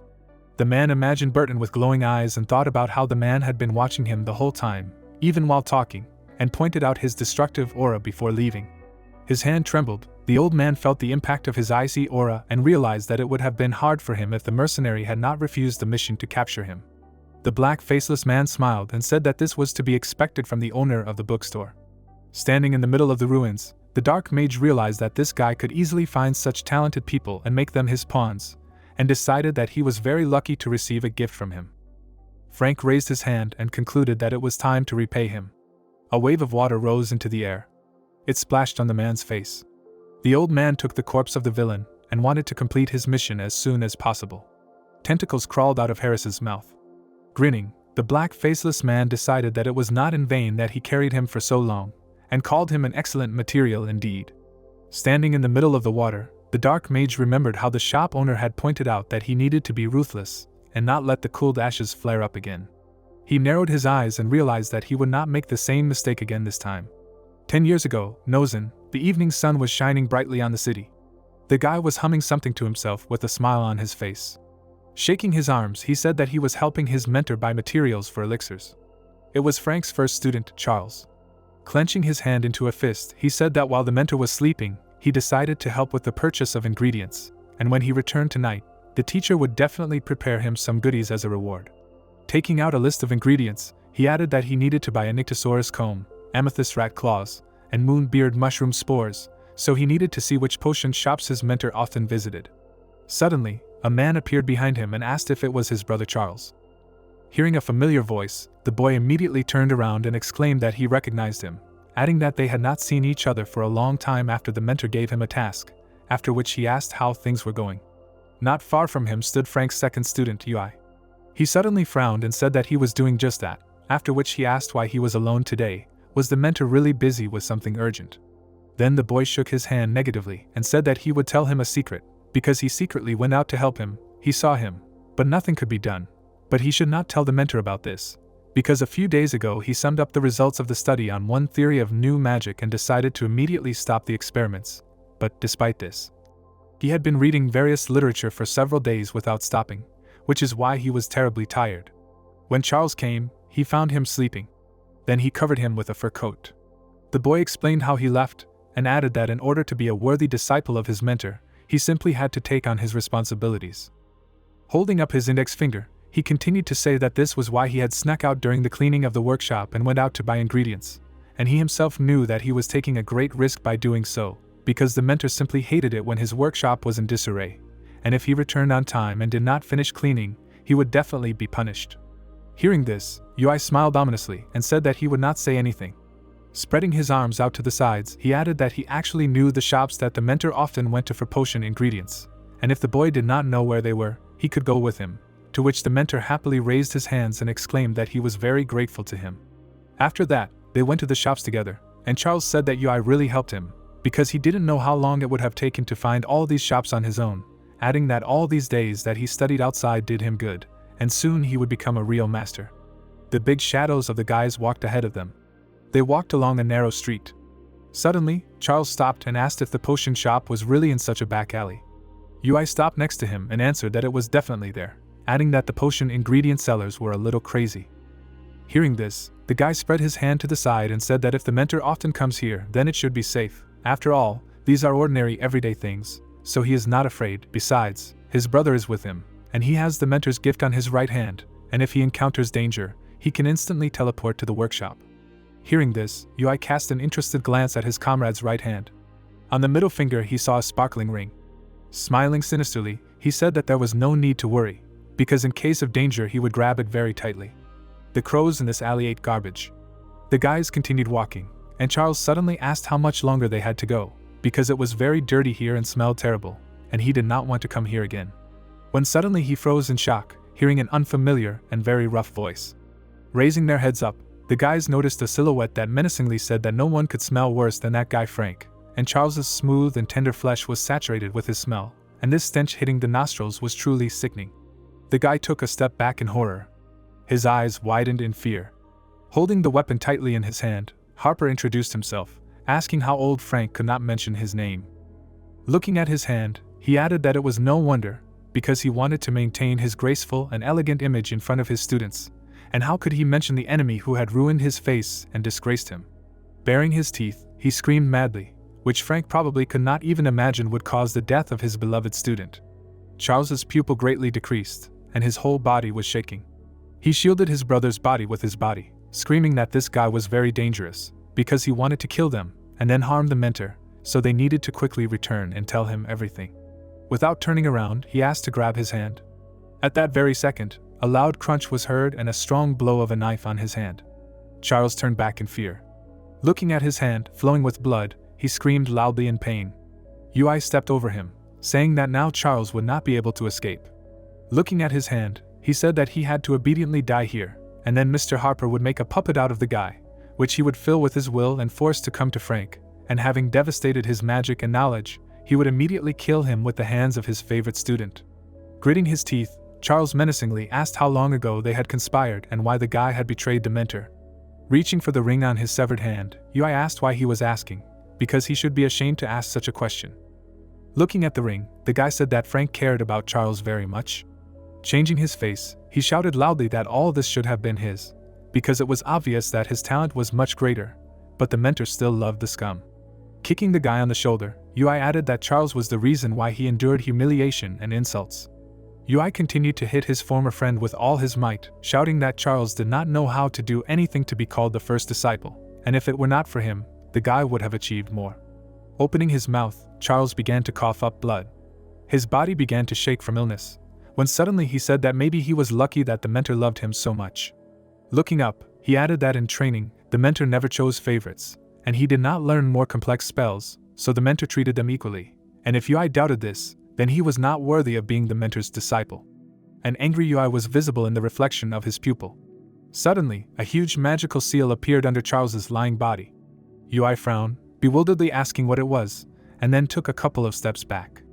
The man imagined Burton with glowing eyes and thought about how the man had been watching him the whole time, even while talking, and pointed out his destructive aura before leaving. His hand trembled. The old man felt the impact of his icy aura and realized that it would have been hard for him if the mercenary had not refused the mission to capture him. The black faceless man smiled and said that this was to be expected from the owner of the bookstore. Standing in the middle of the ruins, the dark mage realized that this guy could easily find such talented people and make them his pawns, and decided that he was very lucky to receive a gift from him. Frank raised his hand and concluded that it was time to repay him. A wave of water rose into the air. It splashed on the man's face. The old man took the corpse of the villain and wanted to complete his mission as soon as possible. Tentacles crawled out of Harris's mouth. Grinning, The black faceless man decided that it was not in vain that he carried him for so long, and called him an excellent material indeed. Standing in the middle of the water, the dark mage remembered how the shop owner had pointed out that he needed to be ruthless, and not let the cooled ashes flare up again. He narrowed his eyes and realized that he would not make the same mistake again this time. 10 years ago, Nozin, the evening sun was shining brightly on the city. The guy was humming something to himself with a smile on his face. Shaking his arms, he said that he was helping his mentor buy materials for elixirs. It was Frank's first student, Charles. Clenching his hand into a fist, he said that while the mentor was sleeping, he decided to help with the purchase of ingredients, and when he returned tonight, the teacher would definitely prepare him some goodies as a reward. Taking out a list of ingredients, he added that he needed to buy a Nyctosaurus comb, amethyst rat claws, and moonbeard mushroom spores, so he needed to see which potion shops his mentor often visited. Suddenly, a man appeared behind him and asked if it was his brother Charles. Hearing a familiar voice, the boy immediately turned around and exclaimed that he recognized him, adding that they had not seen each other for a long time after the mentor gave him a task, after which he asked how things were going. Not far from him stood Frank's second student, Ui. He suddenly frowned and said that he was doing just that, after which he asked why he was alone today. Was the mentor really busy with something urgent? Then the boy shook his hand negatively and said that he would tell him a secret, because he secretly went out to help him. He saw him, but nothing could be done. But he should not tell the mentor about this, because a few days ago he summed up the results of the study on one theory of new magic and decided to immediately stop the experiments. But despite this, he had been reading various literature for several days without stopping, which is why he was terribly tired. When Charles came, he found him sleeping. Then he covered him with a fur coat. The boy explained how he left, and added that in order to be a worthy disciple of his mentor, he simply had to take on his responsibilities. Holding up his index finger, he continued to say that this was why he had snuck out during the cleaning of the workshop and went out to buy ingredients, and he himself knew that he was taking a great risk by doing so, because the mentor simply hated it when his workshop was in disarray, and if he returned on time and did not finish cleaning, he would definitely be punished. Hearing this, Ui smiled ominously and said that he would not say anything. Spreading his arms out to the sides, he added that he actually knew the shops that the mentor often went to for potion ingredients, and if the boy did not know where they were, he could go with him, to which the mentor happily raised his hands and exclaimed that he was very grateful to him. After that, they went to the shops together, and Charles said that Ui really helped him, because he didn't know how long it would have taken to find all these shops on his own, adding that all these days that he studied outside did him good, and soon he would become a real master. The big shadows of the guys walked ahead of them. They walked along a narrow street. Suddenly, Charles stopped and asked if the potion shop was really in such a back alley. Ui stopped next to him and answered that it was definitely there, adding that the potion ingredient sellers were a little crazy. Hearing this, the guy spread his hand to the side and said that if the mentor often comes here, then it should be safe. After all, these are ordinary everyday things, so he is not afraid. Besides, his brother is with him, and he has the mentor's gift on his right hand, and if he encounters danger, he can instantly teleport to the workshop. Hearing this, Ui cast an interested glance at his comrade's right hand. On the middle finger he saw a sparkling ring. Smiling sinisterly, he said that there was no need to worry, because in case of danger he would grab it very tightly. The crows in this alley ate garbage. The guys continued walking, and Charles suddenly asked how much longer they had to go, because it was very dirty here and smelled terrible, and he did not want to come here again. When suddenly he froze in shock, hearing an unfamiliar and very rough voice. Raising their heads up, the guys noticed a silhouette that menacingly said that no one could smell worse than that guy Frank, and Charles's smooth and tender flesh was saturated with his smell, and this stench hitting the nostrils was truly sickening. The guy took a step back in horror. His eyes widened in fear. Holding the weapon tightly in his hand, Harper introduced himself, asking how old Frank could not mention his name. Looking at his hand, he added that it was no wonder, because he wanted to maintain his graceful and elegant image in front of his students, and how could he mention the enemy who had ruined his face and disgraced him? Baring his teeth, he screamed madly, which Frank probably could not even imagine would cause the death of his beloved student. Charles's pupil greatly decreased, and his whole body was shaking. He shielded his brother's body with his body, screaming that this guy was very dangerous, because he wanted to kill them, and then harm the mentor, so they needed to quickly return and tell him everything. Without turning around, he asked to grab his hand. At that very second, a loud crunch was heard and a strong blow of a knife on his hand. Charles turned back in fear. Looking at his hand, flowing with blood, he screamed loudly in pain. Ui stepped over him, saying that now Charles would not be able to escape. Looking at his hand, he said that he had to obediently die here, and then Mr. Harper would make a puppet out of the guy, which he would fill with his will and force to come to Frank, and having devastated his magic and knowledge, he would immediately kill him with the hands of his favorite student. Gritting his teeth, Charles menacingly asked how long ago they had conspired and why the guy had betrayed the mentor. Reaching for the ring on his severed hand, Yui asked why he was asking, because he should be ashamed to ask such a question. Looking at the ring, the guy said that Frank cared about Charles very much. Changing his face, he shouted loudly that all this should have been his, because it was obvious that his talent was much greater, but the mentor still loved the scum. Kicking the guy on the shoulder, Yui added that Charles was the reason why he endured humiliation and insults. Yui continued to hit his former friend with all his might, shouting that Charles did not know how to do anything to be called the first disciple, and if it were not for him, the guy would have achieved more. Opening his mouth, Charles began to cough up blood. His body began to shake from illness, when suddenly he said that maybe he was lucky that the mentor loved him so much. Looking up, he added that in training, the mentor never chose favorites, and he did not learn more complex spells, so the mentor treated them equally, and if Yui doubted this, then he was not worthy of being the mentor's disciple. An angry Yui was visible in the reflection of his pupil. Suddenly, a huge magical seal appeared under Charles's lying body. Yui frowned, bewilderedly asking what it was, and then took a couple of steps back.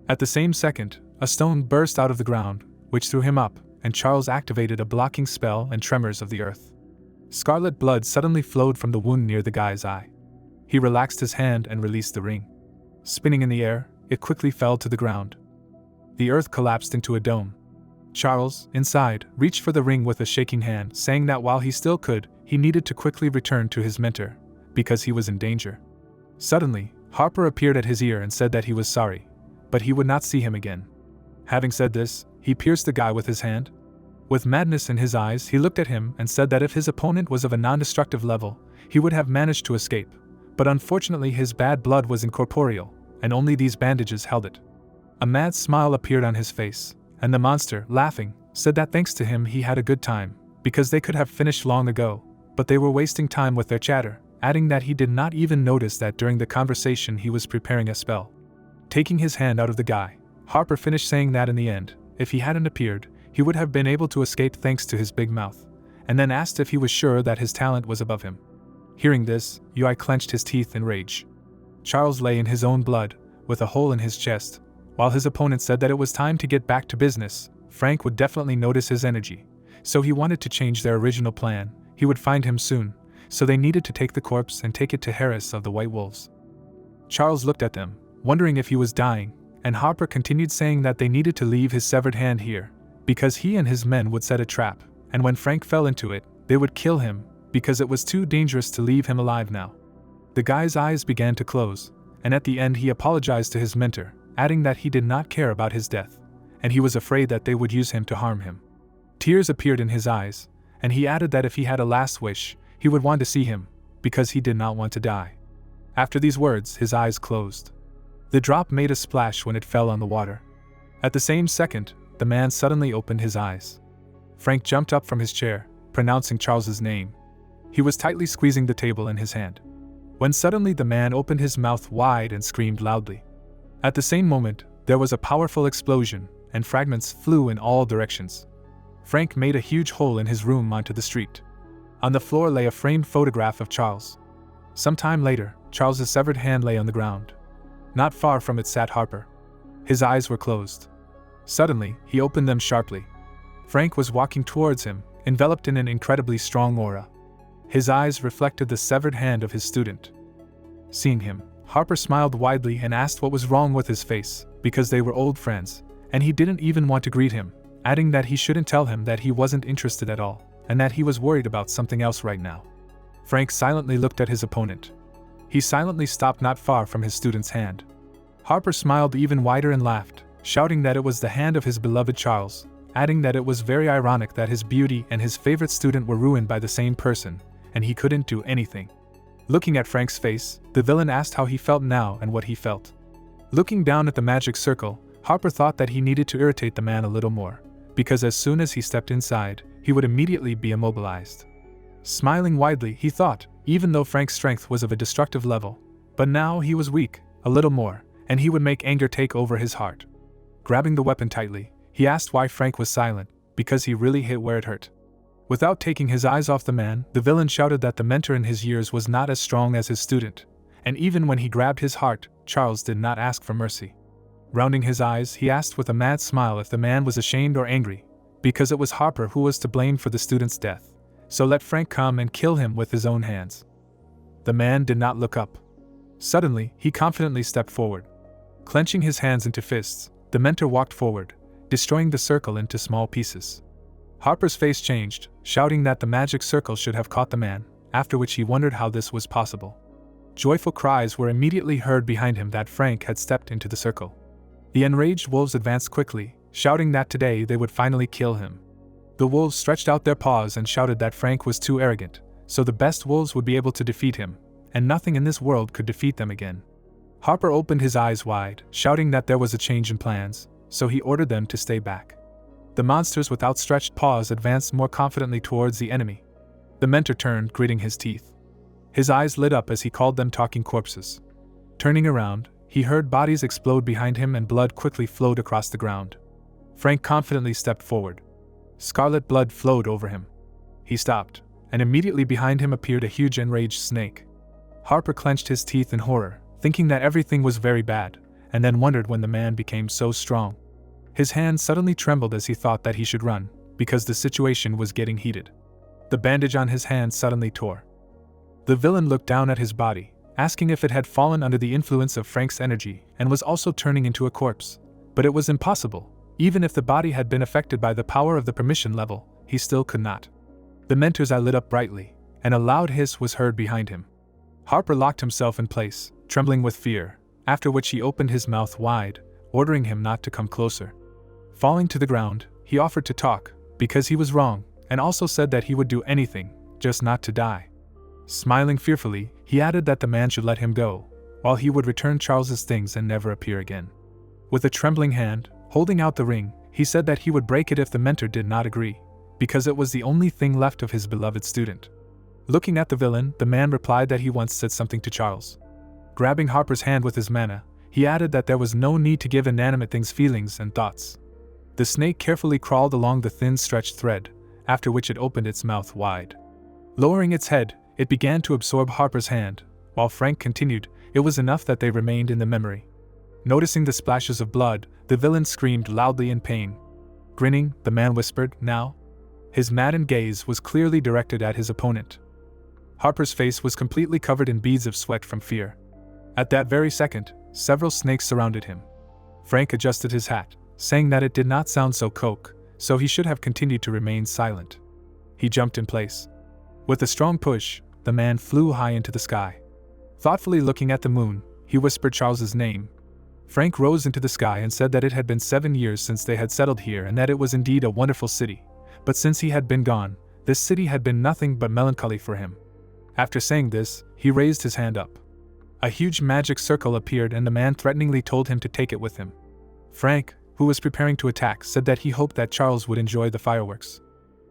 At the same second, a stone burst out of the ground, which threw him up, and Charles activated a blocking spell and tremors of the earth. Scarlet blood suddenly flowed from the wound near the guy's eye. He relaxed his hand and released the ring. Spinning in the air, it quickly fell to the ground. The earth collapsed into a dome. Charles, inside, reached for the ring with a shaking hand, saying that while he still could, he needed to quickly return to his mentor, because he was in danger. Suddenly, Harper appeared at his ear and said that he was sorry, but he would not see him again. Having said this, he pierced the guy with his hand. With madness in his eyes, he looked at him and said that if his opponent was of a non-destructive level, he would have managed to escape, but unfortunately his bad blood was incorporeal, and only these bandages held it. A mad smile appeared on his face, and the monster, laughing, said that thanks to him he had a good time, because they could have finished long ago, but they were wasting time with their chatter, adding that he did not even notice that during the conversation he was preparing a spell. Taking his hand out of the guy, Harper finished saying that in the end, if he hadn't appeared, he would have been able to escape thanks to his big mouth, and then asked if he was sure that his talent was above him. Hearing this, Yui clenched his teeth in rage. Charles lay in his own blood, with a hole in his chest. While his opponent said that it was time to get back to business, Frank would definitely notice his energy, so he wanted to change their original plan. He would find him soon, so they needed to take the corpse and take it to Harris of the White Wolves. Charles looked at them, wondering if he was dying, and Harper continued saying that they needed to leave his severed hand here, because he and his men would set a trap, and when Frank fell into it, they would kill him, because it was too dangerous to leave him alive now. The guy's eyes began to close, and at the end he apologized to his mentor, adding that he did not care about his death, and he was afraid that they would use him to harm him. Tears appeared in his eyes, and he added that if he had a last wish, he would want to see him, because he did not want to die. After these words, his eyes closed. The drop made a splash when it fell on the water. At the same second, the man suddenly opened his eyes. Frank jumped up from his chair, pronouncing Charles's name. He was tightly squeezing the table in his hand, when suddenly the man opened his mouth wide and screamed loudly. At the same moment, there was a powerful explosion, and fragments flew in all directions. Frank made a huge hole in his room onto the street. On the floor lay a framed photograph of Charles. Some time later, Charles's severed hand lay on the ground. Not far from it sat Harper. His eyes were closed. Suddenly, he opened them sharply. Frank was walking towards him, enveloped in an incredibly strong aura. His eyes reflected the severed hand of his student. Seeing him, Harper smiled widely and asked what was wrong with his face, because they were old friends, and he didn't even want to greet him, adding that he shouldn't tell him that he wasn't interested at all, and that he was worried about something else right now. Frank silently looked at his opponent. He silently stopped not far from his student's hand. Harper smiled even wider and laughed, shouting that it was the hand of his beloved Charles, adding that it was very ironic that his beauty and his favorite student were ruined by the same person, and he couldn't do anything. Looking at Frank's face, the villain asked how he felt now and what he felt. Looking down at the magic circle, Harper thought that he needed to irritate the man a little more, because as soon as he stepped inside, he would immediately be immobilized. Smiling widely, he thought, even though Frank's strength was of a destructive level, but now he was weak, a little more, and he would make anger take over his heart. Grabbing the weapon tightly, he asked why Frank was silent, because he really hit where it hurt. Without taking his eyes off the man, the villain shouted that the mentor in his years was not as strong as his student, and even when he grabbed his heart, Charles did not ask for mercy. Rounding his eyes, he asked with a mad smile if the man was ashamed or angry, because it was Harper who was to blame for the student's death, so let Frank come and kill him with his own hands. The man did not look up. Suddenly, he confidently stepped forward. Clenching his hands into fists, the mentor walked forward, destroying the circle into small pieces. Harper's face changed, shouting that the magic circle should have caught the man, after which he wondered how this was possible. Joyful cries were immediately heard behind him that Frank had stepped into the circle. The enraged wolves advanced quickly, shouting that today they would finally kill him. The wolves stretched out their paws and shouted that Frank was too arrogant, so the best wolves would be able to defeat him, and nothing in this world could defeat them again. Harper opened his eyes wide, shouting that there was a change in plans, so he ordered them to stay back. The monsters with outstretched paws advanced more confidently towards the enemy. The mentor turned, gritting his teeth. His eyes lit up as he called them talking corpses. Turning around, he heard bodies explode behind him and blood quickly flowed across the ground. Frank confidently stepped forward. Scarlet blood flowed over him. He stopped, and immediately behind him appeared a huge enraged snake. Harper clenched his teeth in horror, thinking that everything was very bad, and then wondered when the man became so strong. His hand suddenly trembled as he thought that he should run, because the situation was getting heated. The bandage on his hand suddenly tore. The villain looked down at his body, asking if it had fallen under the influence of Frank's energy and was also turning into a corpse. But it was impossible. Even if the body had been affected by the power of the permission level, he still could not. The mentor's eye lit up brightly, and a loud hiss was heard behind him. Harper locked himself in place, trembling with fear, after which he opened his mouth wide, ordering him not to come closer. Falling to the ground, he offered to talk, because he was wrong, and also said that he would do anything, just not to die. Smiling fearfully, he added that the man should let him go, while he would return Charles's things and never appear again. With a trembling hand, holding out the ring, he said that he would break it if the mentor did not agree, because it was the only thing left of his beloved student. Looking at the villain, the man replied that he once said something to Charles. Grabbing Harper's hand with his mana, he added that there was no need to give inanimate things feelings and thoughts. The snake carefully crawled along the thin stretched thread, after which it opened its mouth wide. Lowering its head, it began to absorb Harper's hand. While Frank continued, it was enough that they remained in the memory. Noticing the splashes of blood, the villain screamed loudly in pain. Grinning, the man whispered, "Now?" His maddened gaze was clearly directed at his opponent. Harper's face was completely covered in beads of sweat from fear. At that very second, several snakes surrounded him. Frank adjusted his hat, saying that it did not sound so coke, so he should have continued to remain silent. He jumped in place. With a strong push, the man flew high into the sky. Thoughtfully looking at the moon, he whispered Charles's name. Frank rose into the sky and said that it had been 7 years since they had settled here and that it was indeed a wonderful city, but since he had been gone, this city had been nothing but melancholy for him. After saying this, he raised his hand up. A huge magic circle appeared and the man threateningly told him to take it with him. Frank, who was preparing to attack, said that he hoped that Charles would enjoy the fireworks.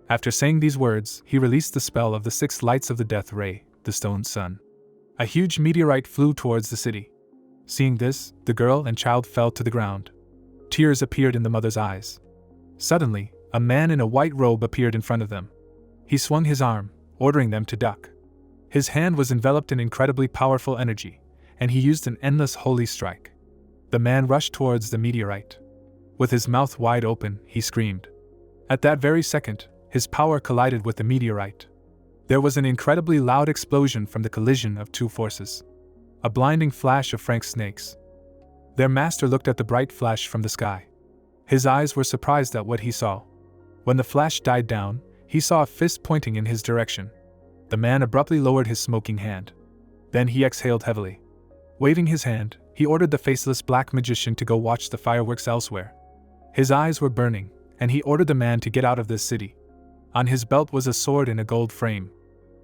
After saying these words, he released the spell of the 6 lights of the death ray, the stone sun. A huge meteorite flew towards the city. Seeing this, the girl and child fell to the ground. Tears appeared in the mother's eyes. Suddenly, a man in a white robe appeared in front of them. He swung his arm, ordering them to duck. His hand was enveloped in incredibly powerful energy, and he used an endless holy strike. The man rushed towards the meteorite. With his mouth wide open, he screamed. At that very second, his power collided with the meteorite. There was an incredibly loud explosion from the collision of 2 forces. A blinding flash of Frank's snakes. Their master looked at the bright flash from the sky. His eyes were surprised at what he saw. When the flash died down, he saw a fist pointing in his direction. The man abruptly lowered his smoking hand. Then he exhaled heavily. Waving his hand, he ordered the faceless black magician to go watch the fireworks elsewhere. His eyes were burning, and he ordered the man to get out of this city. On his belt was a sword in a gold frame.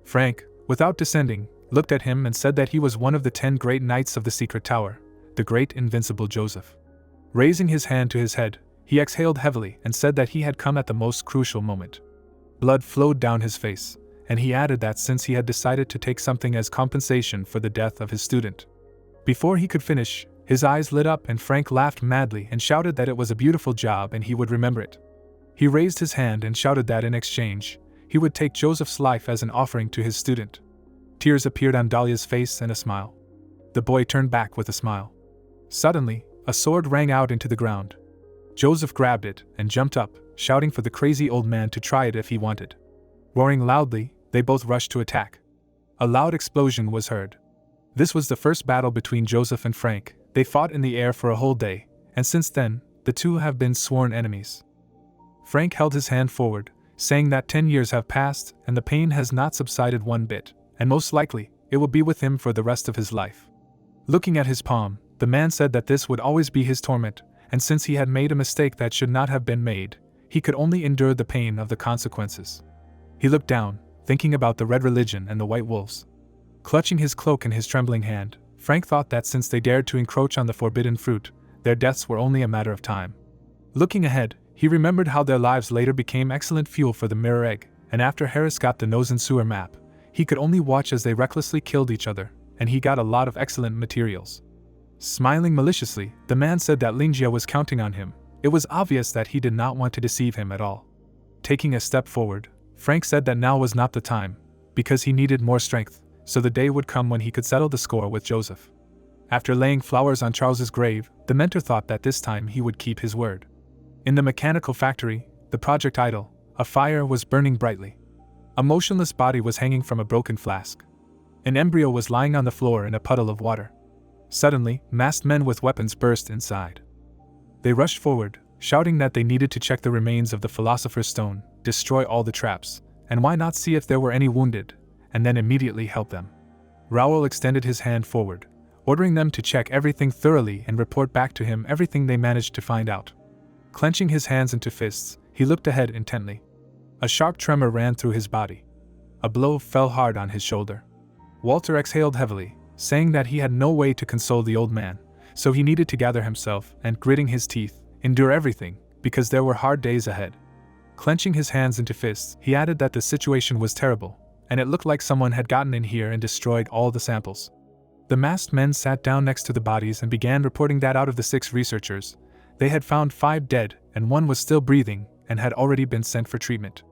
Frank, without descending, looked at him and said that he was one of the 10 great knights of the secret tower, the great invincible Joseph. Raising his hand to his head, he exhaled heavily and said that he had come at the most crucial moment. Blood flowed down his face, and he added that since he had decided to take something as compensation for the death of his student. Before he could finish, his eyes lit up and Frank laughed madly and shouted that it was a beautiful job and he would remember it. He raised his hand and shouted that in exchange, he would take Joseph's life as an offering to his student. Tears appeared on Dahlia's face and a smile. The boy turned back with a smile. Suddenly, a sword rang out into the ground. Joseph grabbed it and jumped up, shouting for the crazy old man to try it if he wanted. Roaring loudly, they both rushed to attack. A loud explosion was heard. This was the first battle between Joseph and Frank. They fought in the air for a whole day, and since then, the two have been sworn enemies. Frank held his hand forward, saying that 10 years have passed and the pain has not subsided one bit, and most likely, it will be with him for the rest of his life. Looking at his palm, the man said that this would always be his torment, and since he had made a mistake that should not have been made, he could only endure the pain of the consequences. He looked down, thinking about the red religion and the white wolves. Clutching his cloak in his trembling hand, Frank thought that since they dared to encroach on the forbidden fruit, their deaths were only a matter of time. Looking ahead, he remembered how their lives later became excellent fuel for the mirror egg, and after Harris got the nose and sewer map, he could only watch as they recklessly killed each other, and he got a lot of excellent materials. Smiling maliciously, the man said that Lingjia was counting on him. It was obvious that he did not want to deceive him at all. Taking a step forward, Frank said that now was not the time, because he needed more strength, so the day would come when he could settle the score with Joseph. After laying flowers on Charles's grave, the mentor thought that this time he would keep his word. In the mechanical factory, the project idle, a fire was burning brightly. A motionless body was hanging from a broken flask. An embryo was lying on the floor in a puddle of water. Suddenly, masked men with weapons burst inside. They rushed forward, shouting that they needed to check the remains of the Philosopher's Stone, destroy all the traps, and why not see if there were any wounded, and then immediately help them. Raoul extended his hand forward, ordering them to check everything thoroughly and report back to him everything they managed to find out. Clenching his hands into fists, he looked ahead intently. A sharp tremor ran through his body. A blow fell hard on his shoulder. Walter exhaled heavily, saying that he had no way to console the old man, so he needed to gather himself and, gritting his teeth, endure everything, because there were hard days ahead. Clenching his hands into fists, he added that the situation was terrible, and it looked like someone had gotten in here and destroyed all the samples. The masked men sat down next to the bodies and began reporting that out of the 6 researchers, they had found 5 dead and 1 was still breathing and had already been sent for treatment.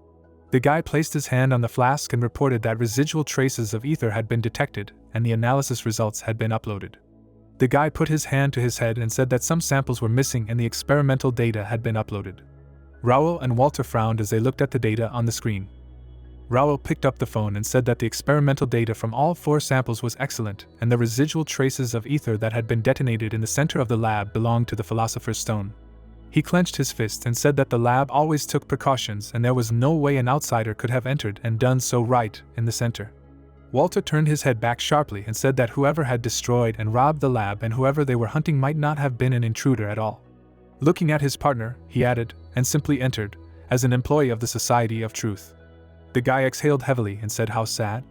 The guy placed his hand on the flask and reported that residual traces of ether had been detected and the analysis results had been uploaded. The guy put his hand to his head and said that some samples were missing and the experimental data had been uploaded. Raoul and Walter frowned as they looked at the data on the screen. Raoul picked up the phone and said that the experimental data from all 4 samples was excellent and the residual traces of ether that had been detonated in the center of the lab belonged to the Philosopher's Stone. He clenched his fist and said that the lab always took precautions and there was no way an outsider could have entered and done so right in the center. Walter turned his head back sharply and said that whoever had destroyed and robbed the lab and whoever they were hunting might not have been an intruder at all. Looking at his partner, he added, and simply entered, as an employee of the Society of Truth. The guy exhaled heavily and said how sad.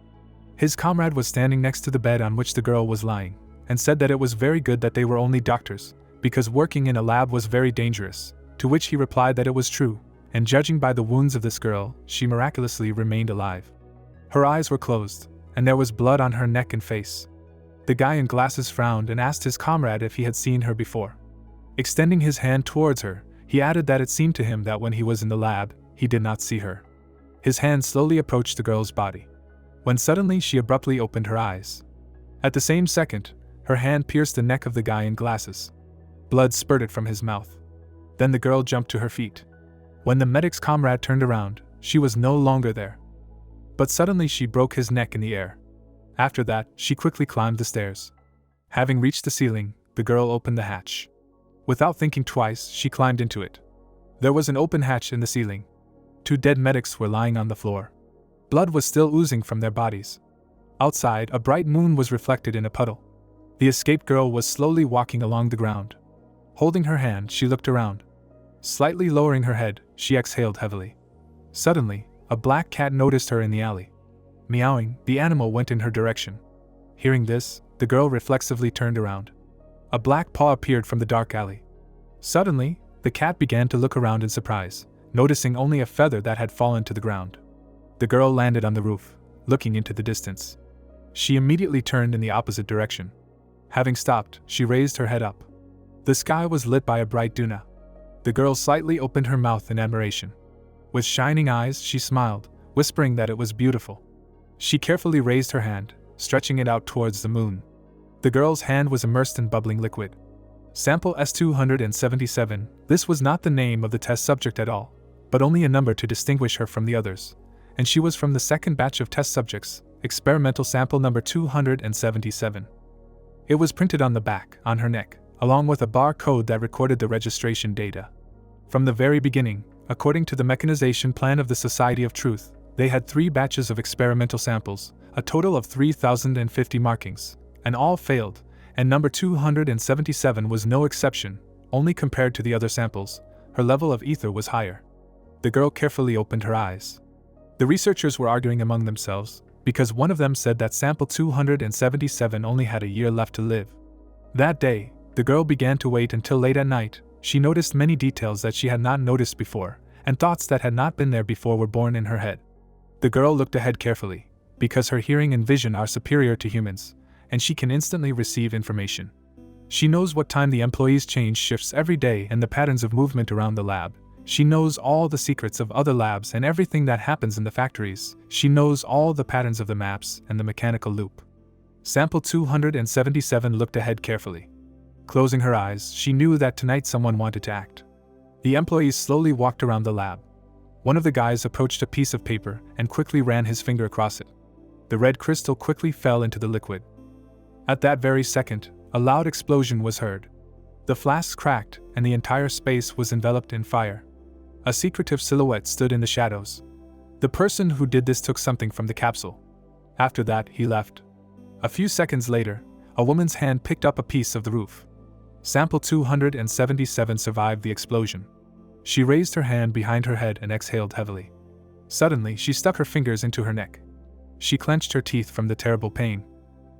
His comrade was standing next to the bed on which the girl was lying, and said that it was very good that they were only doctors, because working in a lab was very dangerous, to which he replied that it was true, and judging by the wounds of this girl, she miraculously remained alive. Her eyes were closed, and there was blood on her neck and face. The guy in glasses frowned and asked his comrade if he had seen her before. Extending his hand towards her, he added that it seemed to him that when he was in the lab, he did not see her. His hand slowly approached the girl's body, when suddenly she abruptly opened her eyes. At the same second, her hand pierced the neck of the guy in glasses. Blood spurted from his mouth. Then the girl jumped to her feet. When the medic's comrade turned around, she was no longer there. But suddenly she broke his neck in the air. After that, she quickly climbed the stairs. Having reached the ceiling, the girl opened the hatch. Without thinking twice, she climbed into it. There was an open hatch in the ceiling. 2 dead medics were lying on the floor. Blood was still oozing from their bodies. Outside, a bright moon was reflected in a puddle. The escaped girl was slowly walking along the ground. Holding her hand, she looked around. Slightly lowering her head, she exhaled heavily. Suddenly, a black cat noticed her in the alley. Meowing, the animal went in her direction. Hearing this, the girl reflexively turned around. A black paw appeared from the dark alley. Suddenly, the cat began to look around in surprise, noticing only a feather that had fallen to the ground. The girl landed on the roof, looking into the distance. She immediately turned in the opposite direction. Having stopped, she raised her head up. The sky was lit by a bright Duna. The girl slightly opened her mouth in admiration. With shining eyes, she smiled, whispering that it was beautiful. She carefully raised her hand, stretching it out towards the moon. The girl's hand was immersed in bubbling liquid. Sample S277, this was not the name of the test subject at all, but only a number to distinguish her from the others, and she was from the second batch of test subjects, experimental sample number 277. It was printed on the back, on her neck, along with a bar code that recorded the registration data. From the very beginning, according to the mechanization plan of the Society of Truth, they had 3 batches of experimental samples, a total of 3,050 markings, and all failed, and number 277 was no exception. Only compared to the other samples, her level of ether was higher. The girl carefully opened her eyes. The researchers were arguing among themselves, because one of them said that sample 277 only had a year left to live. That day, the girl began to wait until late at night. She noticed many details that she had not noticed before, and thoughts that had not been there before were born in her head. The girl looked ahead carefully, because her hearing and vision are superior to humans, and she can instantly receive information. She knows what time the employees change shifts every day and the patterns of movement around the lab. She knows all the secrets of other labs and everything that happens in the factories. She knows all the patterns of the maps and the mechanical loop. Sample 277 looked ahead carefully. Closing her eyes, she knew that tonight someone wanted to act. The employees slowly walked around the lab. One of the guys approached a piece of paper and quickly ran his finger across it. The red crystal quickly fell into the liquid. At that very second, a loud explosion was heard. The flasks cracked, and the entire space was enveloped in fire. A secretive silhouette stood in the shadows. The person who did this took something from the capsule. After that, he left. A few seconds later, a woman's hand picked up a piece of the roof. Sample 277 survived the explosion. She raised her hand behind her head and exhaled heavily. Suddenly, she stuck her fingers into her neck. She clenched her teeth from the terrible pain.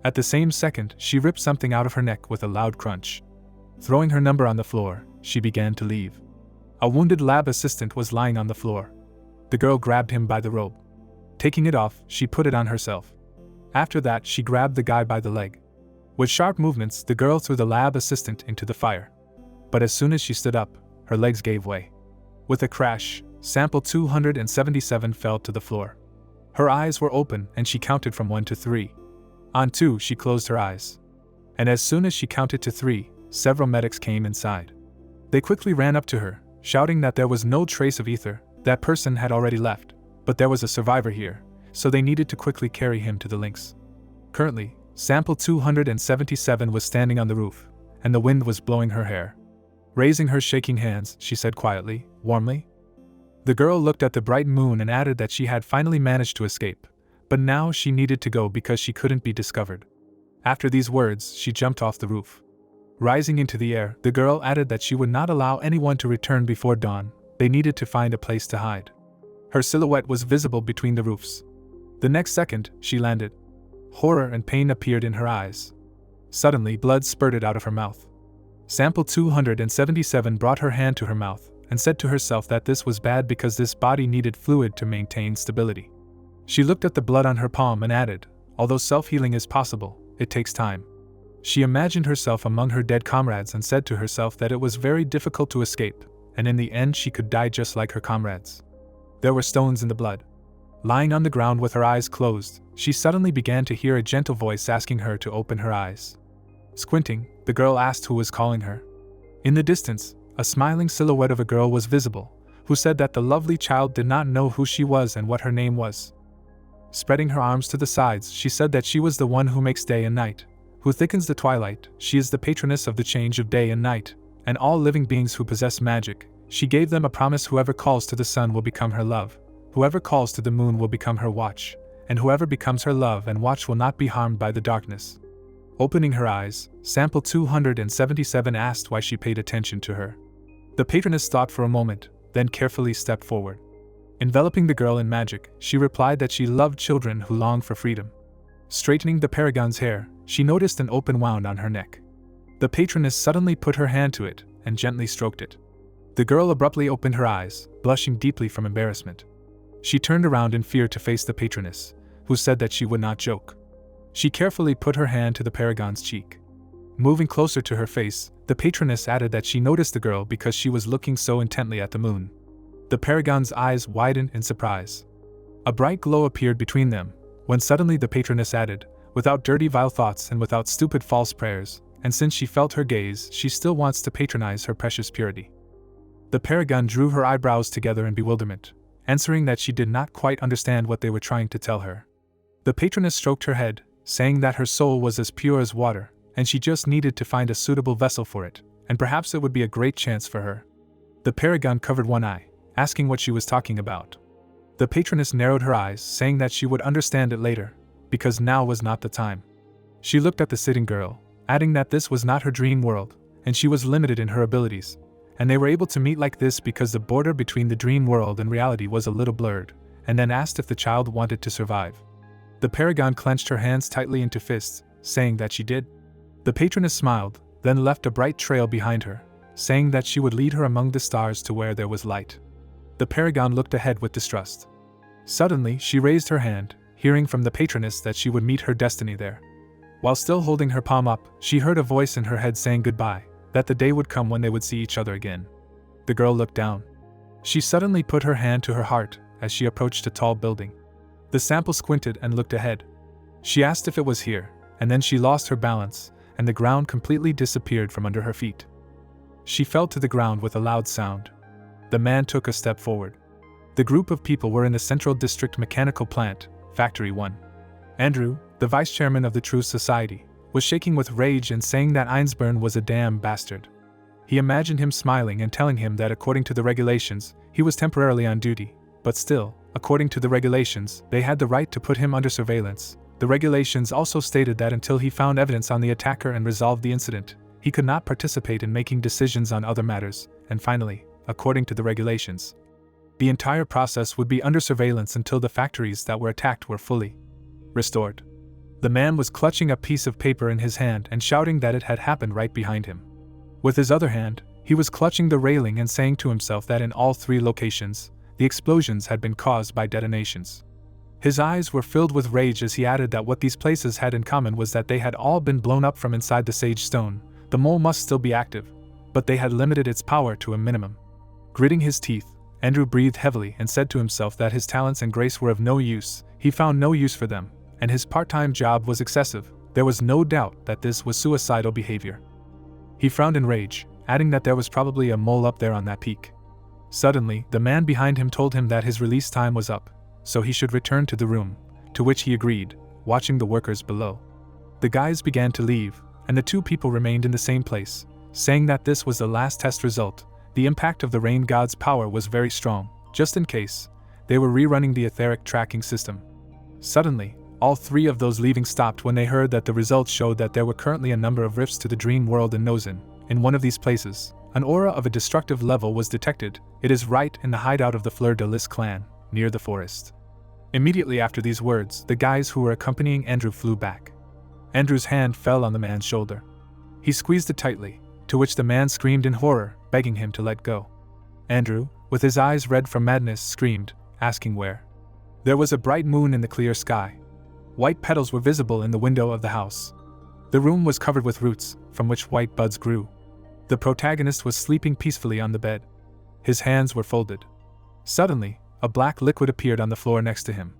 At the same second, she ripped something out of her neck with a loud crunch. Throwing her number on the floor, she began to leave. A wounded lab assistant was lying on the floor. The girl grabbed him by the robe. Taking it off, she put it on herself. After that, she grabbed the guy by the leg. With sharp movements, the girl threw the lab assistant into the fire. But as soon as she stood up, her legs gave way. With a crash, sample 277 fell to the floor. Her eyes were open and she counted from 1 to 3. On 2, she closed her eyes. And as soon as she counted to 3, several medics came inside. They quickly ran up to her, shouting that there was no trace of ether, that person had already left, but there was a survivor here, so they needed to quickly carry him to the links. Currently, sample 277 was standing on the roof, and the wind was blowing her hair. Raising her shaking hands, she said quietly, warmly. The girl looked at the bright moon and added that she had finally managed to escape, but now she needed to go because she couldn't be discovered. After these words, she jumped off the roof. Rising into the air, the girl added that she would not allow anyone to return before dawn. They needed to find a place to hide. Her silhouette was visible between the roofs. The next second, she landed. Horror and pain appeared in her eyes. Suddenly, blood spurted out of her mouth. Sample 277 brought her hand to her mouth and said to herself that this was bad because this body needed fluid to maintain stability. She looked at the blood on her palm and added, although self-healing is possible, it takes time. She imagined herself among her dead comrades and said to herself that it was very difficult to escape, and in the end she could die just like her comrades. There were stones in the blood. Lying on the ground with her eyes closed, she suddenly began to hear a gentle voice asking her to open her eyes. Squinting, the girl asked who was calling her. In the distance, a smiling silhouette of a girl was visible, who said that the lovely child did not know who she was and what her name was. Spreading her arms to the sides, she said that she was the one who makes day and night, who thickens the twilight. She is the patroness of the change of day and night, and all living beings who possess magic. She gave them a promise: whoever calls to the sun will become her love, whoever calls to the moon will become her watch, and whoever becomes her love and watch will not be harmed by the darkness. Opening her eyes, sample 277 asked why she paid attention to her. The patroness thought for a moment, then carefully stepped forward. Enveloping the girl in magic, she replied that she loved children who longed for freedom. Straightening the paragon's hair, she noticed an open wound on her neck. The patroness suddenly put her hand to it and gently stroked it. The girl abruptly opened her eyes, blushing deeply from embarrassment. She turned around in fear to face the patroness, who said that she would not joke. She carefully put her hand to the paragon's cheek. Moving closer to her face, the patroness added that she noticed the girl because she was looking so intently at the moon. The paragon's eyes widened in surprise. A bright glow appeared between them, when suddenly the patroness added, without dirty vile thoughts and without stupid false prayers, and since she felt her gaze, she still wants to patronize her precious purity. The paragon drew her eyebrows together in bewilderment, answering that she did not quite understand what they were trying to tell her. The patroness stroked her head, saying that her soul was as pure as water, and she just needed to find a suitable vessel for it, and perhaps it would be a great chance for her. The paragon covered one eye, asking what she was talking about. The patroness narrowed her eyes, saying that she would understand it later, because now was not the time. She looked at the sitting girl, adding that this was not her dream world, and she was limited in her abilities, and they were able to meet like this because the border between the dream world and reality was a little blurred, and then asked if the child wanted to survive. The paragon clenched her hands tightly into fists, saying that she did. The patroness smiled, then left a bright trail behind her, saying that she would lead her among the stars to where there was light. The paragon looked ahead with distrust. Suddenly, she raised her hand, hearing from the patroness that she would meet her destiny there. While still holding her palm up, she heard a voice in her head saying goodbye, that the day would come when they would see each other again. The girl looked down. She suddenly put her hand to her heart as she approached a tall building. The sample squinted and looked ahead. She asked if it was here, and then she lost her balance, and the ground completely disappeared from under her feet. She fell to the ground with a loud sound. The man took a step forward. The group of people were in the Central District Mechanical Plant, Factory 1. Andrew, the vice chairman of the True Society, was shaking with rage and saying that Einsburn was a damn bastard. He imagined him smiling and telling him that according to the regulations, he was temporarily on duty, but still, according to the regulations, they had the right to put him under surveillance. The regulations also stated that until he found evidence on the attacker and resolved the incident, he could not participate in making decisions on other matters, and finally, according to the regulations, the entire process would be under surveillance until the factories that were attacked were fully restored. The man was clutching a piece of paper in his hand and shouting that it had happened right behind him. With his other hand, he was clutching the railing and saying to himself that in all three locations, the explosions had been caused by detonations. His eyes were filled with rage as he added that what these places had in common was that they had all been blown up from inside the sage stone. The mole must still be active, but they had limited its power to a minimum. Gritting his teeth, Andrew breathed heavily and said to himself that his talents and grace were of no use. He found no use for them, and his part-time job was excessive. There was no doubt that this was suicidal behavior. He frowned in rage, adding that there was probably a mole up there on that peak. Suddenly, the man behind him told him that his release time was up, so he should return to the room, to which he agreed, watching the workers below. The guys began to leave, and the two people remained in the same place, saying that this was the last test result. The impact of the rain god's power was very strong. Just in case, they were rerunning the etheric tracking system. Suddenly, all three of those leaving stopped when they heard that the results showed that there were currently a number of rifts to the dream world in Nozin. In one of these places, an aura of a destructive level was detected. It is right in the hideout of the Fleur de Lis clan, near the forest. Immediately after these words, the guys who were accompanying Andrew flew back. Andrew's hand fell on the man's shoulder. He squeezed it tightly, to which the man screamed in horror, begging him to let go. Andrew, with his eyes red from madness, screamed, asking where. There was a bright moon in the clear sky. White petals were visible in the window of the house. The room was covered with roots, from which white buds grew. The protagonist was sleeping peacefully on the bed. His hands were folded. Suddenly, a black liquid appeared on the floor next to him.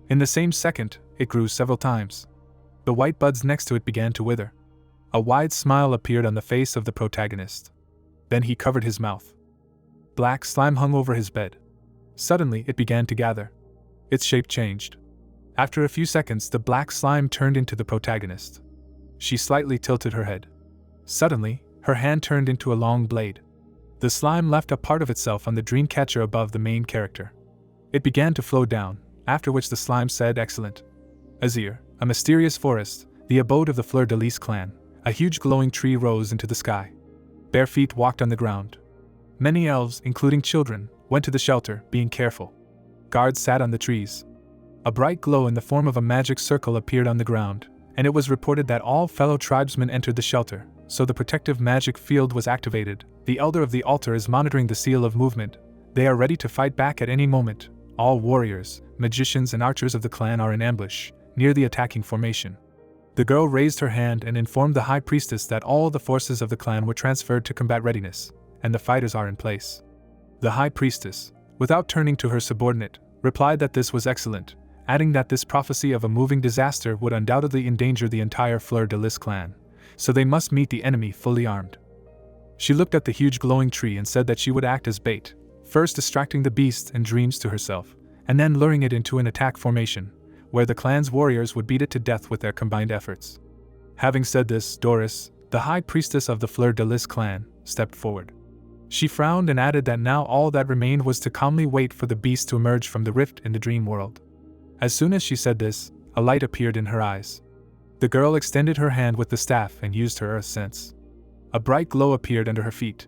In the same second, it grew several times. The white buds next to it began to wither. A wide smile appeared on the face of the protagonist. Then he covered his mouth. Black slime hung over his bed. Suddenly, it began to gather. Its shape changed. After a few seconds, the black slime turned into the protagonist. She slightly tilted her head. Suddenly, her hand turned into a long blade. The slime left a part of itself on the dream catcher above the main character. It began to flow down, after which the slime said, "Excellent." Azir, a mysterious forest, the abode of the Fleur de Lis clan. A huge glowing tree rose into the sky. Bare feet walked on the ground. Many elves, including children, went to the shelter, being careful. Guards sat on the trees. A bright glow in the form of a magic circle appeared on the ground, and it was reported that all fellow tribesmen entered the shelter, so the protective magic field was activated. The elder of the altar is monitoring the seal of movement. They are ready to fight back at any moment. All warriors, magicians and archers of the clan are in ambush, near the attacking formation. The girl raised her hand and informed the high priestess that all the forces of the clan were transferred to combat readiness, and the fighters are in place. The high priestess, without turning to her subordinate, replied that this was excellent, adding that this prophecy of a moving disaster would undoubtedly endanger the entire Fleur-de-Lis clan, so they must meet the enemy fully armed. She looked at the huge glowing tree and said that she would act as bait, first distracting the beasts and dreams to herself, and then luring it into an attack formation, where the clan's warriors would beat it to death with their combined efforts. Having said this, Doris, the high priestess of the Fleur-de-Lis clan, stepped forward. She frowned and added that now all that remained was to calmly wait for the beast to emerge from the rift in the dream world. As soon as she said this, a light appeared in her eyes. The girl extended her hand with the staff and used her earth sense. A bright glow appeared under her feet.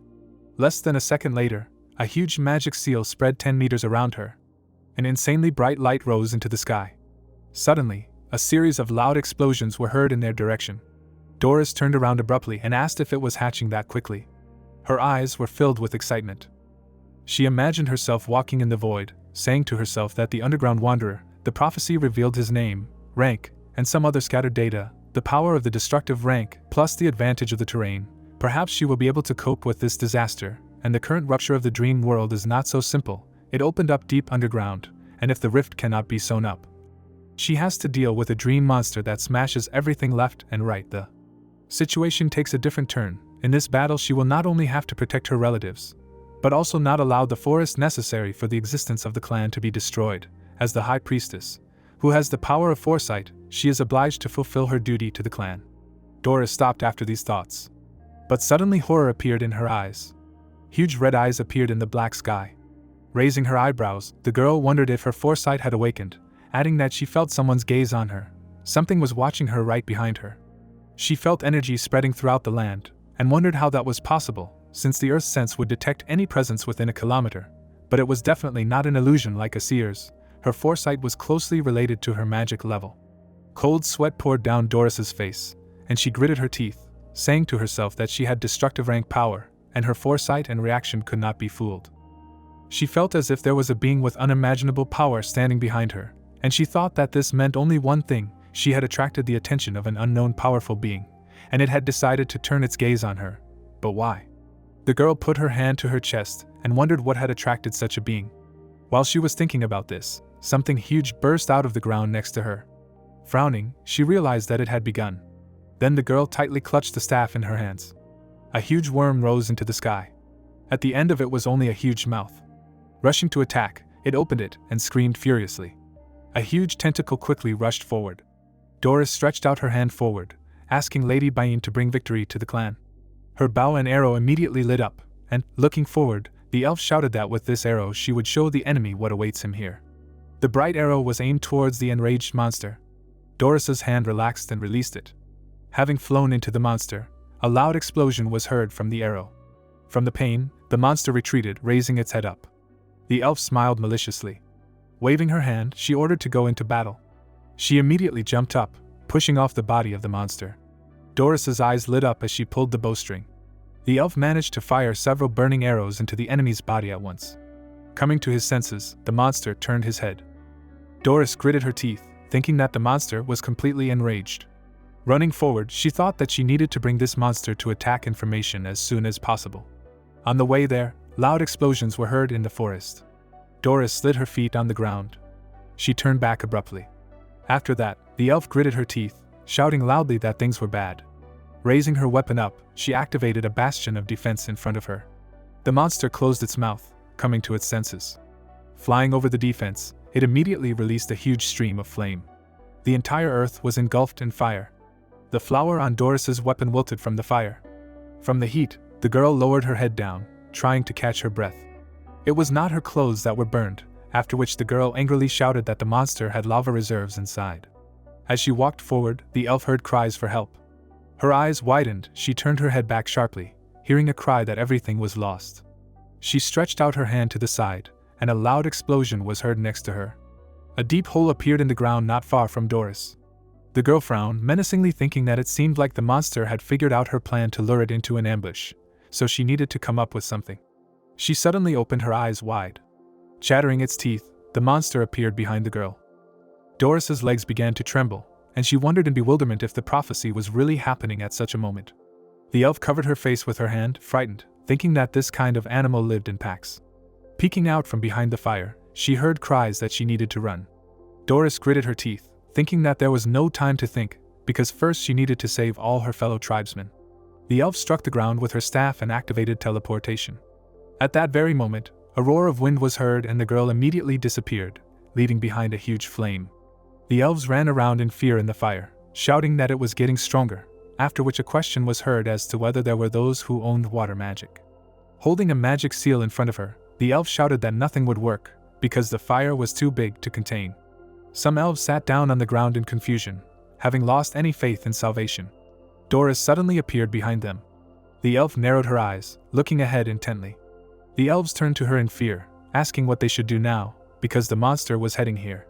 Less than a second later, a huge magic seal spread 10 meters around her. An insanely bright light rose into the sky. Suddenly, a series of loud explosions were heard in their direction. Doris turned around abruptly and asked if it was hatching that quickly. Her eyes were filled with excitement. She imagined herself walking in the void, saying to herself that the underground wanderer, the prophecy revealed his name, rank, and some other scattered data, the power of the destructive rank, plus the advantage of the terrain. Perhaps she will be able to cope with this disaster, and the current rupture of the dream world is not so simple. It opened up deep underground, and if the rift cannot be sewn up, she has to deal with a dream monster that smashes everything left and right. The situation takes a different turn. In this battle she will not only have to protect her relatives, but also not allow the forest necessary for the existence of the clan to be destroyed. As the High Priestess, who has the power of foresight, she is obliged to fulfill her duty to the clan. Doris stopped after these thoughts. But suddenly horror appeared in her eyes. Huge red eyes appeared in the black sky. Raising her eyebrows, the girl wondered if her foresight had awakened, adding that she felt someone's gaze on her. Something was watching her right behind her. She felt energy spreading throughout the land, and wondered how that was possible, since the Earth's sense would detect any presence within a kilometer. But it was definitely not an illusion like a seer's. Her foresight was closely related to her magic level. Cold sweat poured down Doris's face, and she gritted her teeth, saying to herself that she had destructive rank power, and her foresight and reaction could not be fooled. She felt as if there was a being with unimaginable power standing behind her, and she thought that this meant only one thing: she had attracted the attention of an unknown powerful being, and it had decided to turn its gaze on her. But why? The girl put her hand to her chest and wondered what had attracted such a being. While she was thinking about this, something huge burst out of the ground next to her. Frowning, she realized that it had begun. Then the girl tightly clutched the staff in her hands. A huge worm rose into the sky. At the end of it was only a huge mouth. Rushing to attack, it opened it and screamed furiously. A huge tentacle quickly rushed forward. Doris stretched out her hand forward, asking Lady Bain to bring victory to the clan. Her bow and arrow immediately lit up, and, looking forward, the elf shouted that with this arrow she would show the enemy what awaits him here. The bright arrow was aimed towards the enraged monster. Doris's hand relaxed and released it. Having flown into the monster, a loud explosion was heard from the arrow. From the pain, the monster retreated, raising its head up. The elf smiled maliciously. Waving her hand, she ordered to go into battle. She immediately jumped up, pushing off the body of the monster. Doris's eyes lit up as she pulled the bowstring. The elf managed to fire several burning arrows into the enemy's body at once. Coming to his senses, the monster turned his head. Doris gritted her teeth, thinking that the monster was completely enraged. Running forward, she thought that she needed to bring this monster to attack information as soon as possible. On the way there, loud explosions were heard in the forest. Doris slid her feet on the ground. She turned back abruptly. After that, the elf gritted her teeth, shouting loudly that things were bad. Raising her weapon up, she activated a bastion of defense in front of her. The monster closed its mouth, coming to its senses. Flying over the defense, it immediately released a huge stream of flame. The entire earth was engulfed in fire. The flower on Doris's weapon wilted from the fire. From the heat, the girl lowered her head down, trying to catch her breath. It was not her clothes that were burned, after which the girl angrily shouted that the monster had lava reserves inside. As she walked forward, the elf heard cries for help. Her eyes widened, she turned her head back sharply, hearing a cry that everything was lost. She stretched out her hand to the side, and a loud explosion was heard next to her. A deep hole appeared in the ground not far from Doris. The girl frowned, menacingly, thinking that it seemed like the monster had figured out her plan to lure it into an ambush, so she needed to come up with something. She suddenly opened her eyes wide. Chattering its teeth, the monster appeared behind the girl. Doris's legs began to tremble, and she wondered in bewilderment if the prophecy was really happening at such a moment. The elf covered her face with her hand, frightened, thinking that this kind of animal lived in packs. Peeking out from behind the fire, she heard cries that she needed to run. Doris gritted her teeth, thinking that there was no time to think, because first she needed to save all her fellow tribesmen. The elf struck the ground with her staff and activated teleportation. At that very moment, a roar of wind was heard and the girl immediately disappeared, leaving behind a huge flame. The elves ran around in fear in the fire, shouting that it was getting stronger, after which a question was heard as to whether there were those who owned water magic. Holding a magic seal in front of her, the elf shouted that nothing would work, because the fire was too big to contain. Some elves sat down on the ground in confusion, having lost any faith in salvation. Doris suddenly appeared behind them. The elf narrowed her eyes, looking ahead intently. The elves turned to her in fear, asking what they should do now, because the monster was heading here.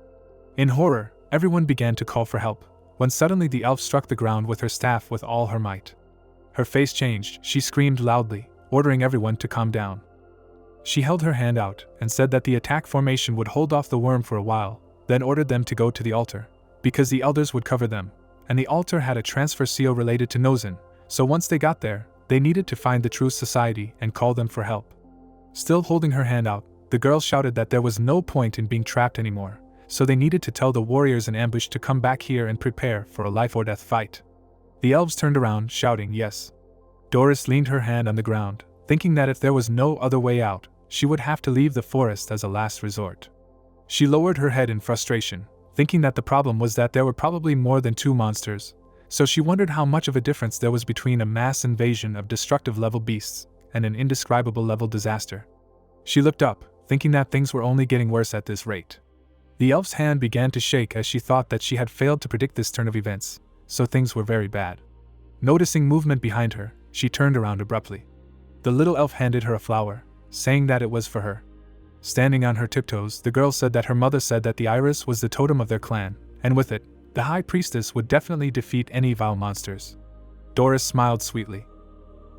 In horror, everyone began to call for help, when suddenly the elf struck the ground with her staff with all her might. Her face changed, she screamed loudly, ordering everyone to calm down. She held her hand out and said that the attack formation would hold off the worm for a while, then ordered them to go to the altar, because the elders would cover them, and the altar had a transfer seal related to Nozin, so once they got there, they needed to find the true society and call them for help. Still holding her hand out, the girl shouted that there was no point in being trapped anymore, so they needed to tell the warriors in ambush to come back here and prepare for a life-or-death fight. The elves turned around, shouting yes. Doris leaned her hand on the ground, thinking that if there was no other way out, she would have to leave the forest as a last resort. She lowered her head in frustration, thinking that the problem was that there were probably more than 2 monsters, so she wondered how much of a difference there was between a mass invasion of destructive-level beasts and an indescribable-level disaster. She looked up, thinking that things were only getting worse at this rate. The elf's hand began to shake as she thought that she had failed to predict this turn of events, so things were very bad. Noticing movement behind her, she turned around abruptly. The little elf handed her a flower, saying that it was for her. Standing on her tiptoes, the girl said that her mother said that the iris was the totem of their clan, and with it, the high priestess would definitely defeat any vile monsters. Doris smiled sweetly.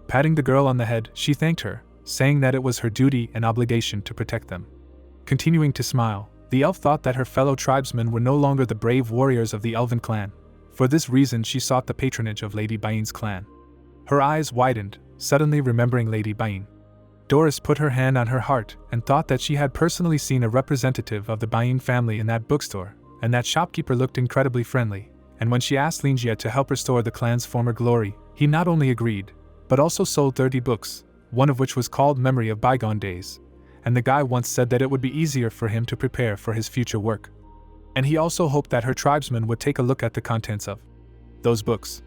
Patting the girl on the head, she thanked her, saying that it was her duty and obligation to protect them. Continuing to smile, the elf thought that her fellow tribesmen were no longer the brave warriors of the elven clan. For this reason she sought the patronage of Lady Bain's clan. Her eyes widened, suddenly remembering Lady Bain. Doris put her hand on her heart and thought that she had personally seen a representative of the Bain family in that bookstore, and that shopkeeper looked incredibly friendly, and when she asked Linjia to help restore the clan's former glory, he not only agreed, but also sold 30 books, one of which was called Memory of Bygone Days, and the guy once said that it would be easier for him to prepare for his future work. And he also hoped that her tribesmen would take a look at the contents of those books.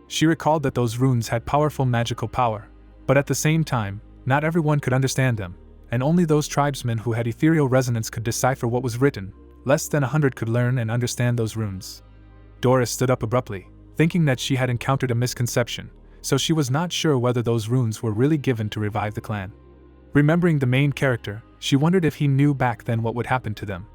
She recalled that those runes had powerful magical power, but at the same time, not everyone could understand them, and only those tribesmen who had ethereal resonance could decipher what was written. Less than 100 could learn and understand those runes. Doris stood up abruptly, thinking that she had encountered a misconception, so she was not sure whether those runes were really given to revive the clan. Remembering the main character, she wondered if he knew back then what would happen to them.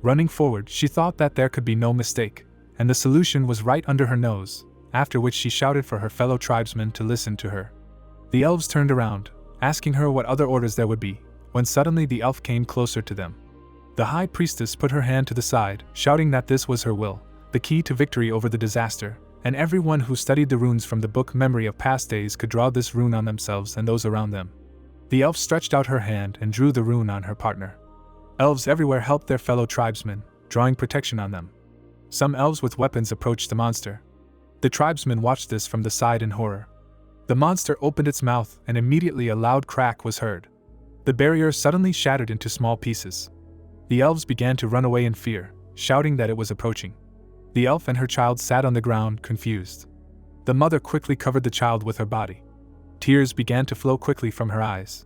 Running forward, she thought that there could be no mistake, and the solution was right under her nose, after which she shouted for her fellow tribesmen to listen to her. The elves turned around, asking her what other orders there would be, when suddenly the elf came closer to them. The high priestess put her hand to the side, shouting that this was her will, the key to victory over the disaster, and everyone who studied the runes from the book Memory of Past Days could draw this rune on themselves and those around them. The elf stretched out her hand and drew the rune on her partner. Elves everywhere helped their fellow tribesmen, drawing protection on them. Some elves with weapons approached the monster. The tribesmen watched this from the side in horror. The monster opened its mouth and immediately a loud crack was heard. The barrier suddenly shattered into small pieces. The elves began to run away in fear, shouting that it was approaching. The elf and her child sat on the ground, confused. The mother quickly covered the child with her body. Tears began to flow quickly from her eyes.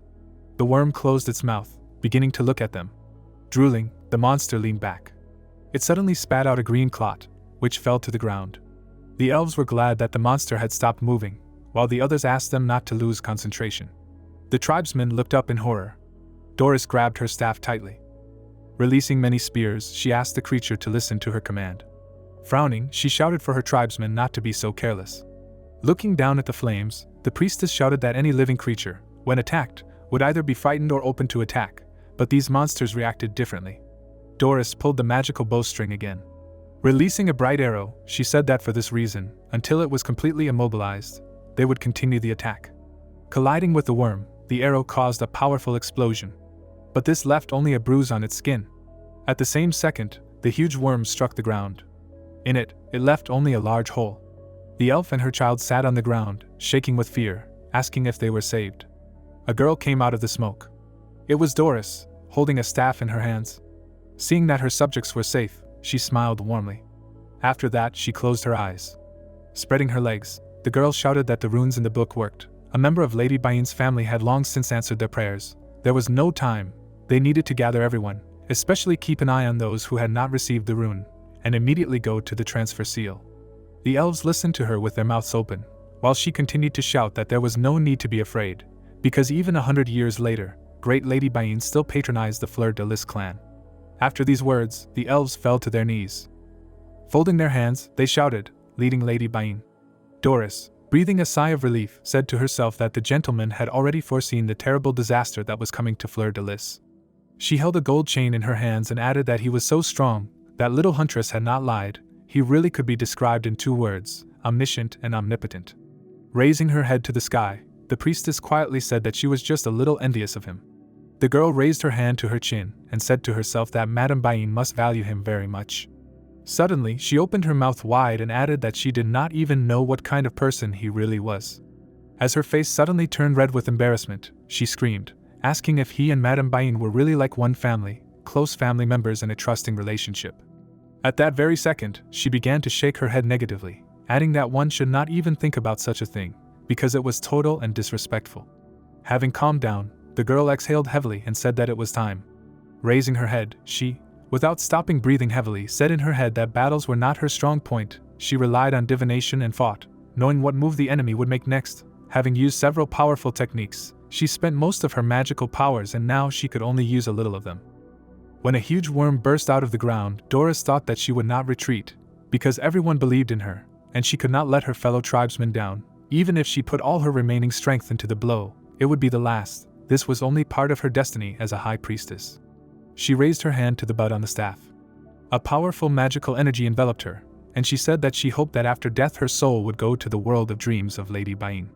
The worm closed its mouth, beginning to look at them. Drooling, the monster leaned back. It suddenly spat out a green clot, which fell to the ground. The elves were glad that the monster had stopped moving, while the others asked them not to lose concentration. The tribesmen looked up in horror. Doris grabbed her staff tightly. Releasing many spears, she asked the creature to listen to her command. Frowning, she shouted for her tribesmen not to be so careless. Looking down at the flames, the priestess shouted that any living creature, when attacked, would either be frightened or open to attack, but these monsters reacted differently. Doris pulled the magical bowstring again. Releasing a bright arrow, she said that for this reason, until it was completely immobilized, they would continue the attack. Colliding with the worm, the arrow caused a powerful explosion. but this left only a bruise on its skin. At the same second, the huge worm struck the ground. In it left only a large hole. The elf and her child sat on the ground, shaking with fear, asking if they were saved. A girl came out of the smoke. It was Doris, holding a staff in her hands. Seeing that her subjects were safe, she smiled warmly. After that, she closed her eyes. Spreading her legs, the girl shouted that the runes in the book worked. A member of Lady Bain's family had long since answered their prayers. There was no time. They needed to gather everyone, especially keep an eye on those who had not received the rune, and immediately go to the transfer seal. The elves listened to her with their mouths open, while she continued to shout that there was no need to be afraid, because even 100 years later, great Lady Bain still patronized the Fleur-de-Lis clan. After these words, the elves fell to their knees. Folding their hands, they shouted, leading Lady Bain. Doris, breathing a sigh of relief, said to herself that the gentleman had already foreseen the terrible disaster that was coming to Fleur-de-Lis. She held a gold chain in her hands and added that he was so strong, that little huntress had not lied, he really could be described in 2 words, omniscient and omnipotent. Raising her head to the sky, the priestess quietly said that she was just a little envious of him. The girl raised her hand to her chin and said to herself that Madame Bain must value him very much. Suddenly, she opened her mouth wide and added that she did not even know what kind of person he really was. As her face suddenly turned red with embarrassment, she screamed, asking if he and Madame Bain were really like one family, close family members in a trusting relationship. At that very second, she began to shake her head negatively, adding that one should not even think about such a thing, because it was total and disrespectful. Having calmed down, the girl exhaled heavily and said that it was time. Raising her head, she, without stopping breathing heavily, said in her head that battles were not her strong point. She relied on divination and fought, knowing what move the enemy would make next. Having used several powerful techniques, she spent most of her magical powers and now she could only use a little of them. When a huge worm burst out of the ground, Doris thought that she would not retreat, because everyone believed in her, and she could not let her fellow tribesmen down. Even if she put all her remaining strength into the blow, it would be the last. This was only part of her destiny as a high priestess. She raised her hand to the bud on the staff. A powerful magical energy enveloped her, and she said that she hoped that after death her soul would go to the world of dreams of Lady Bain.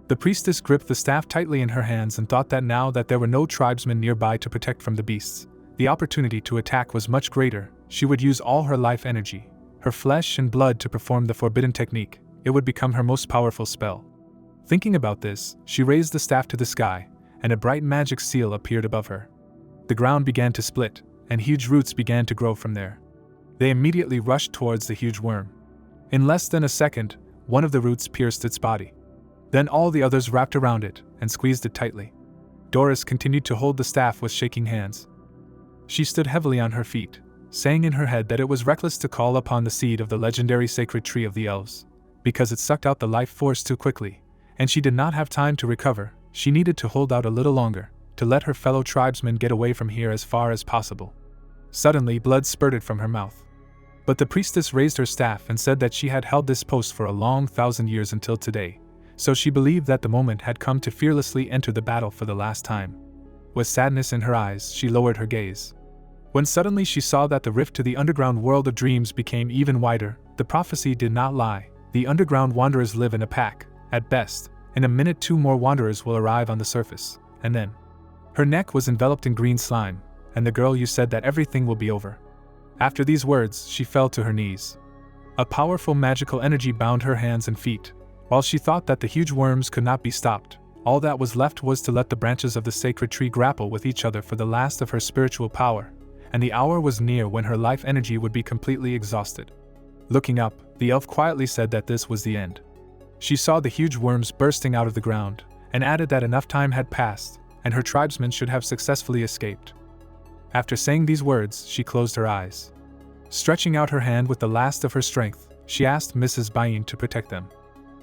The priestess gripped the staff tightly in her hands and thought that now that there were no tribesmen nearby to protect from the beasts, the opportunity to attack was much greater. She would use all her life energy, her flesh and blood to perform the forbidden technique. It would become her most powerful spell. Thinking about this, she raised the staff to the sky, and a bright magic seal appeared above her. The ground began to split, and huge roots began to grow from there. They immediately rushed towards the huge worm. In less than a second, one of the roots pierced its body. Then all the others wrapped around it and squeezed it tightly. Doris continued to hold the staff with shaking hands. She stood heavily on her feet, saying in her head that it was reckless to call upon the seed of the legendary sacred tree of the elves, because it sucked out the life force too quickly, and she did not have time to recover. She needed to hold out a little longer, to let her fellow tribesmen get away from here as far as possible. Suddenly, blood spurted from her mouth. But the priestess raised her staff and said that she had held this post for a long 1,000 years until today, so she believed that the moment had come to fearlessly enter the battle for the last time. With sadness in her eyes, she lowered her gaze. When suddenly she saw that the rift to the underground world of dreams became even wider, the prophecy did not lie. The underground wanderers live in a pack. At best, in a minute 2 more wanderers will arrive on the surface, and then. Her neck was enveloped in green slime, and the girl you said that everything will be over. After these words, she fell to her knees. A powerful magical energy bound her hands and feet. While she thought that the huge worms could not be stopped, all that was left was to let the branches of the sacred tree grapple with each other for the last of her spiritual power, and the hour was near when her life energy would be completely exhausted. Looking up, the elf quietly said that this was the end. She saw the huge worms bursting out of the ground, and added that enough time had passed, and her tribesmen should have successfully escaped. After saying these words, she closed her eyes. Stretching out her hand with the last of her strength, she asked Mrs. Bain to protect them.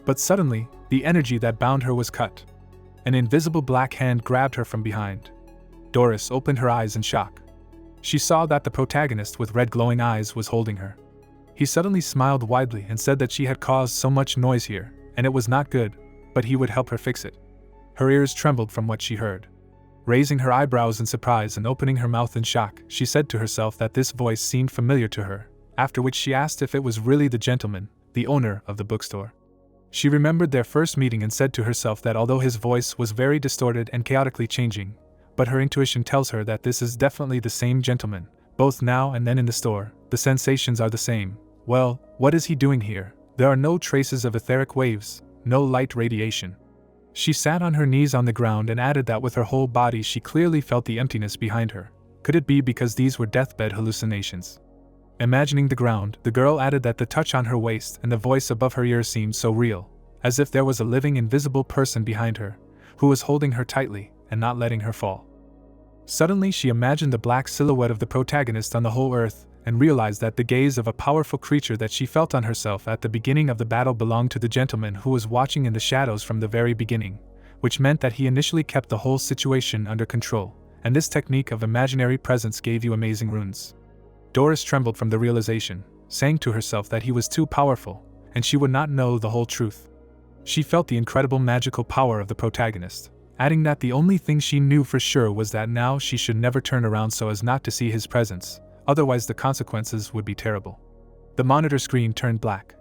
But suddenly, the energy that bound her was cut. An invisible black hand grabbed her from behind. Doris opened her eyes in shock. She saw that the protagonist with red glowing eyes was holding her. He suddenly smiled widely and said that she had caused so much noise here, and it was not good, but he would help her fix it. Her ears trembled from what she heard. Raising her eyebrows in surprise and opening her mouth in shock, she said to herself that this voice seemed familiar to her, after which she asked if it was really the gentleman, the owner of the bookstore. She remembered their first meeting and said to herself that although his voice was very distorted and chaotically changing, but her intuition tells her that this is definitely the same gentleman, both now and then in the store. The sensations are the same. Well, what is he doing here? There are no traces of etheric waves, no light radiation. She sat on her knees on the ground and added that with her whole body she clearly felt the emptiness behind her. Could it be because these were deathbed hallucinations? Imagining the ground, the girl added that the touch on her waist and the voice above her ear seemed so real, as if there was a living invisible person behind her, who was holding her tightly and not letting her fall. Suddenly she imagined the black silhouette of the protagonist on the whole earth, and realized that the gaze of a powerful creature that she felt on herself at the beginning of the battle belonged to the gentleman who was watching in the shadows from the very beginning, which meant that he initially kept the whole situation under control, and this technique of imaginary presence gave you amazing runes. Doris trembled from the realization, saying to herself that he was too powerful, and she would not know the whole truth. She felt the incredible magical power of the protagonist, adding that the only thing she knew for sure was that now she should never turn around so as not to see his presence, otherwise the consequences would be terrible. The monitor screen turned black.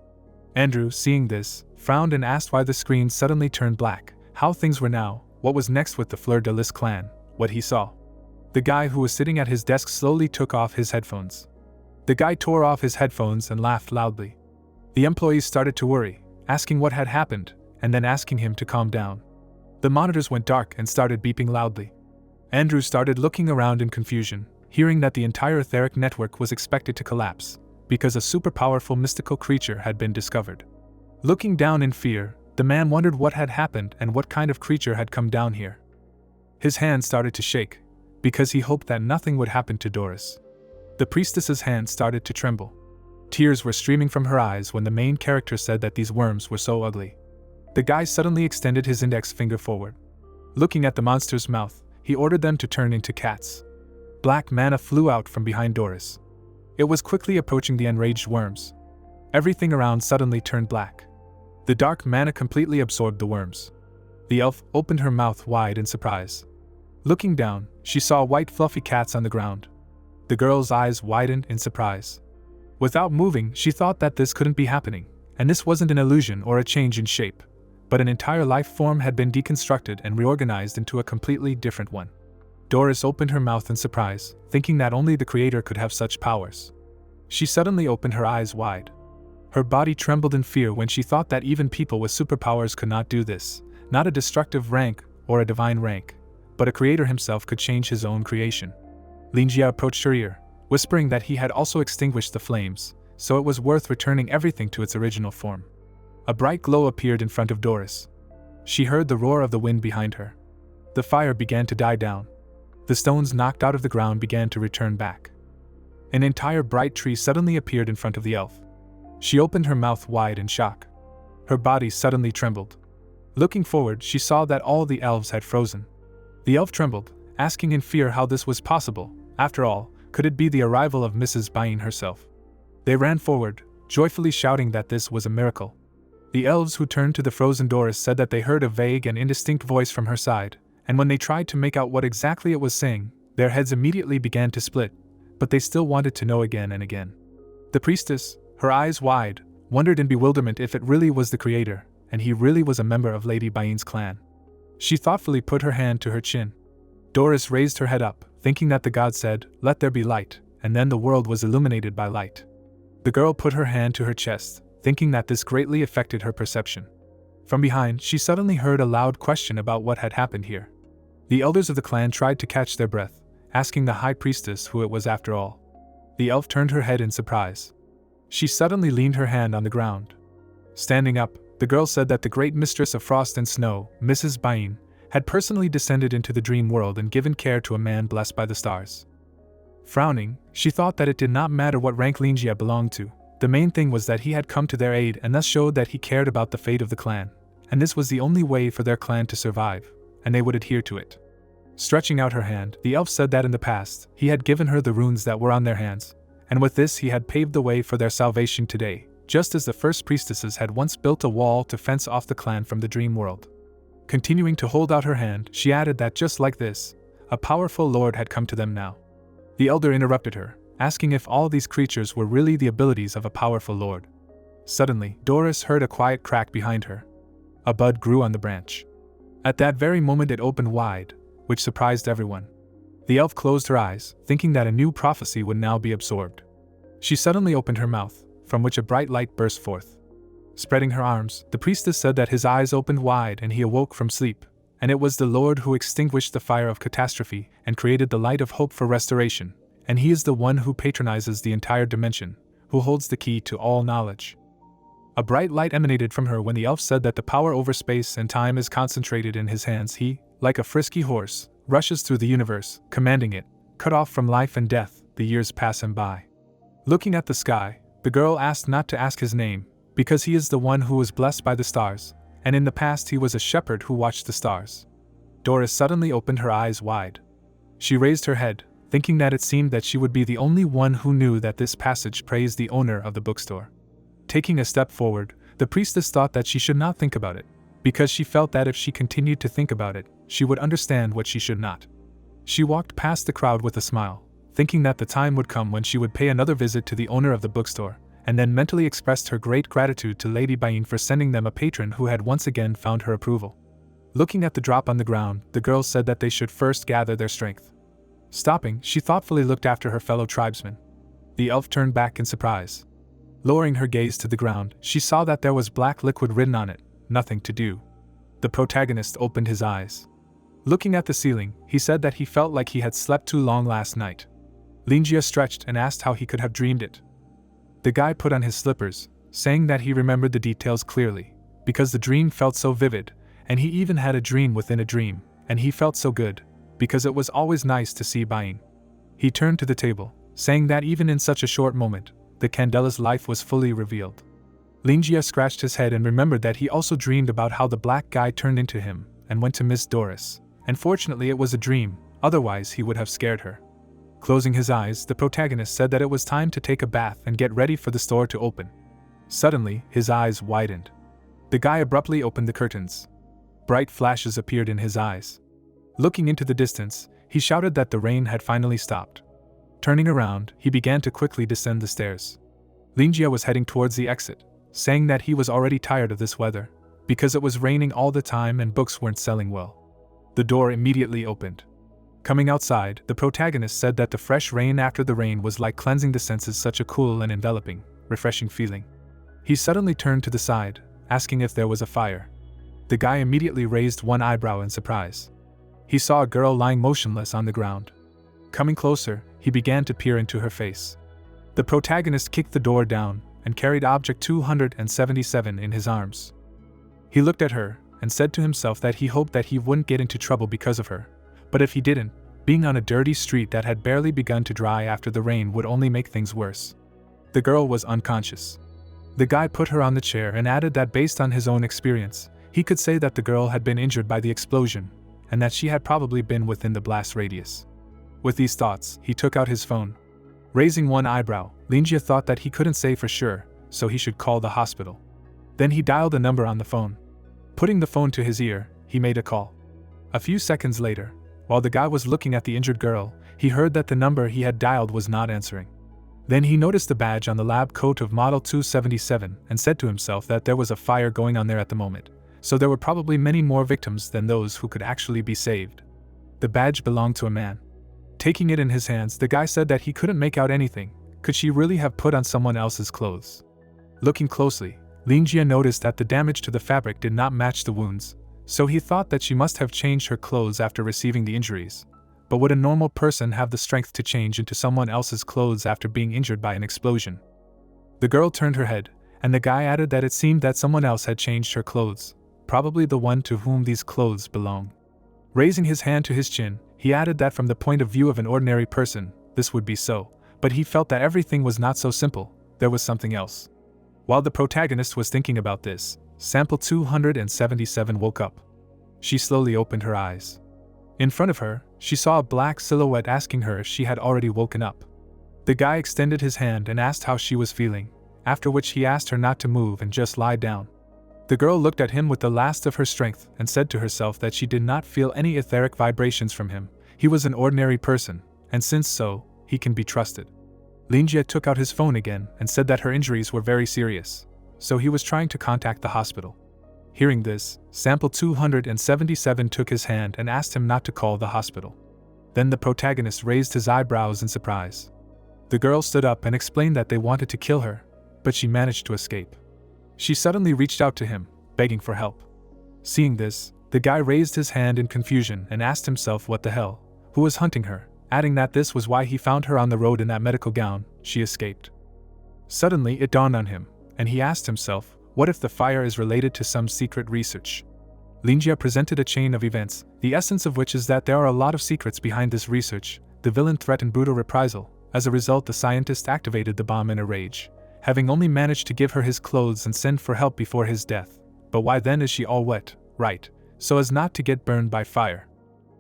Andrew, seeing this, frowned and asked why the screen suddenly turned black, how things were now, what was next with the Fleur de Lis clan, what he saw. The guy who was sitting at his desk slowly took off his headphones. The guy tore off his headphones and laughed loudly. The employees started to worry, asking what had happened, and then asking him to calm down. The monitors went dark and started beeping loudly. Andrew started looking around in confusion, hearing that the entire etheric network was expected to collapse, because a super powerful mystical creature had been discovered. Looking down in fear, the man wondered what had happened and what kind of creature had come down here. His hand started to shake, because he hoped that nothing would happen to Doris. The priestess's hand started to tremble. Tears were streaming from her eyes when the main character said that these worms were so ugly. The guy suddenly extended his index finger forward. Looking at the monster's mouth, he ordered them to turn into cats. Black mana flew out from behind Doris. It was quickly approaching the enraged worms. Everything around suddenly turned black. The dark mana completely absorbed the worms. The elf opened her mouth wide in surprise. Looking down, she saw white fluffy cats on the ground. The girl's eyes widened in surprise. Without moving, she thought that this couldn't be happening, and this wasn't an illusion or a change in shape, but an entire life form had been deconstructed and reorganized into a completely different one. Doris opened her mouth in surprise, thinking that only the creator could have such powers. She suddenly opened her eyes wide. Her body trembled in fear when she thought that even people with superpowers could not do this, not a destructive rank or a divine rank, but a creator himself could change his own creation. Linjia approached her ear, whispering that he had also extinguished the flames, so it was worth returning everything to its original form. A bright glow appeared in front of Doris. She heard the roar of the wind behind her. The fire began to die down. The stones knocked out of the ground began to return back. An entire bright tree suddenly appeared in front of the elf. She opened her mouth wide in shock. Her body suddenly trembled. Looking forward, she saw that all the elves had frozen. The elf trembled, asking in fear how this was possible. After all, could it be the arrival of Mrs. Bain herself? They ran forward, joyfully shouting that this was a miracle. The elves who turned to the frozen Doris said that they heard a vague and indistinct voice from her side, and when they tried to make out what exactly it was saying, their heads immediately began to split, but they still wanted to know again and again. The priestess, her eyes wide, wondered in bewilderment if it really was the creator, and he really was a member of Lady Bain's clan. She thoughtfully put her hand to her chin. Doris raised her head up, thinking that the god said, "Let there be light," and then the world was illuminated by light. The girl put her hand to her chest, thinking that this greatly affected her perception. From behind, she suddenly heard a loud question about what had happened here. The elders of the clan tried to catch their breath, asking the high priestess who it was after all. The elf turned her head in surprise. She suddenly leaned her hand on the ground. Standing up, the girl said that the great mistress of frost and snow, Mrs. Bain, had personally descended into the dream world and given care to a man blessed by the stars. Frowning, she thought that it did not matter what rank Linjia belonged to. The main thing was that he had come to their aid and thus showed that he cared about the fate of the clan, and this was the only way for their clan to survive, and they would adhere to it. Stretching out her hand, the elf said that in the past, he had given her the runes that were on their hands, and with this he had paved the way for their salvation today, just as the first priestesses had once built a wall to fence off the clan from the dream world. Continuing to hold out her hand, she added that just like this, a powerful lord had come to them now. The elder interrupted her, asking if all these creatures were really the abilities of a powerful lord. Suddenly, Doris heard a quiet crack behind her. A bud grew on the branch. At that very moment it opened wide, which surprised everyone. The elf closed her eyes, thinking that a new prophecy would now be absorbed. She suddenly opened her mouth, from which a bright light burst forth. Spreading her arms, the priestess said that his eyes opened wide and he awoke from sleep, and it was the Lord who extinguished the fire of catastrophe and created the light of hope for restoration, and he is the one who patronizes the entire dimension, who holds the key to all knowledge. A bright light emanated from her when the elf said that the power over space and time is concentrated in his hands. He, like a frisky horse, rushes through the universe, commanding it, cut off from life and death, the years pass him by. Looking at the sky, the girl asked not to ask his name, because he is the one who was blessed by the stars, and in the past he was a shepherd who watched the stars. Doris suddenly opened her eyes wide. She raised her head, thinking that it seemed that she would be the only one who knew that this passage praised the owner of the bookstore. Taking a step forward, the priestess thought that she should not think about it, because she felt that if she continued to think about it, she would understand what she should not. She walked past the crowd with a smile, thinking that the time would come when she would pay another visit to the owner of the bookstore, and then mentally expressed her great gratitude to Lady Bain for sending them a patron who had once again found her approval. Looking at the drop on the ground, the girls said that they should first gather their strength. Stopping, she thoughtfully looked after her fellow tribesmen. The elf turned back in surprise. Lowering her gaze to the ground, she saw that there was black liquid written on it, nothing to do. The protagonist opened his eyes. Looking at the ceiling, he said that he felt like he had slept too long last night. Lingia stretched and asked how he could have dreamed it. The guy put on his slippers, saying that he remembered the details clearly, because the dream felt so vivid, and he even had a dream within a dream, and he felt so good, because it was always nice to see Bain. He turned to the table, saying that even in such a short moment, the Candela's life was fully revealed. Lingia scratched his head and remembered that he also dreamed about how the black guy turned into him, and went to Miss Doris, and fortunately it was a dream, otherwise he would have scared her. Closing his eyes, the protagonist said that it was time to take a bath and get ready for the store to open. Suddenly, his eyes widened. The guy abruptly opened the curtains. Bright flashes appeared in his eyes. Looking into the distance, he shouted that the rain had finally stopped. Turning around, he began to quickly descend the stairs. Lingia was heading towards the exit, saying that he was already tired of this weather, because it was raining all the time and books weren't selling well. The door immediately opened. Coming outside, the protagonist said that the fresh rain after the rain was like cleansing the senses, such a cool and enveloping, refreshing feeling. He suddenly turned to the side, asking if there was a fire. The guy immediately raised one eyebrow in surprise. He saw a girl lying motionless on the ground. Coming closer, he began to peer into her face. The protagonist kicked the door down and carried object 277 in his arms. He looked at her and said to himself that he hoped that he wouldn't get into trouble because of her. But if he didn't, being on a dirty street that had barely begun to dry after the rain would only make things worse. The girl was unconscious. The guy put her on the chair and added that based on his own experience, he could say that the girl had been injured by the explosion, and that she had probably been within the blast radius. With these thoughts, he took out his phone. Raising one eyebrow, Lingia thought that he couldn't say for sure, so he should call the hospital. Then he dialed a number on the phone. Putting the phone to his ear, he made a call. A few seconds later, while the guy was looking at the injured girl, he heard that the number he had dialed was not answering. Then he noticed the badge on the lab coat of Model 277 and said to himself that there was a fire going on there at the moment, so there were probably many more victims than those who could actually be saved. The badge belonged to a man. Taking it in his hands, the guy said that he couldn't make out anything. Could she really have put on someone else's clothes? Looking closely, Lingia noticed that the damage to the fabric did not match the wounds, so he thought that she must have changed her clothes after receiving the injuries. But would a normal person have the strength to change into someone else's clothes after being injured by an explosion? The girl turned her head, and the guy added that it seemed that someone else had changed her clothes, probably the one to whom these clothes belong. Raising his hand to his chin, he added that from the point of view of an ordinary person, this would be so, but he felt that everything was not so simple, there was something else. While the protagonist was thinking about this, Sample 277 woke up. She slowly opened her eyes. In front of her, she saw a black silhouette asking her if she had already woken up. The guy extended his hand and asked how she was feeling, after which he asked her not to move and just lie down. The girl looked at him with the last of her strength and said to herself that she did not feel any etheric vibrations from him. He was an ordinary person, and since so, he can be trusted. Lingia took out his phone again and said that her injuries were very serious, so he was trying to contact the hospital. Hearing this, Sample 277 took his hand and asked him not to call the hospital. Then the protagonist raised his eyebrows in surprise. The girl stood up and explained that they wanted to kill her, but she managed to escape. She suddenly reached out to him, begging for help. Seeing this, the guy raised his hand in confusion and asked himself what the hell, who was hunting her, adding that this was why he found her on the road in that medical gown. She escaped. Suddenly it dawned on him, and he asked himself, what if the fire is related to some secret research? Linjia presented a chain of events, the essence of which is that there are a lot of secrets behind this research. The villain threatened brutal reprisal. As a result, the scientist activated the bomb in a rage, having only managed to give her his clothes and send for help before his death. But why then is she all wet? Right, so as not to get burned by fire.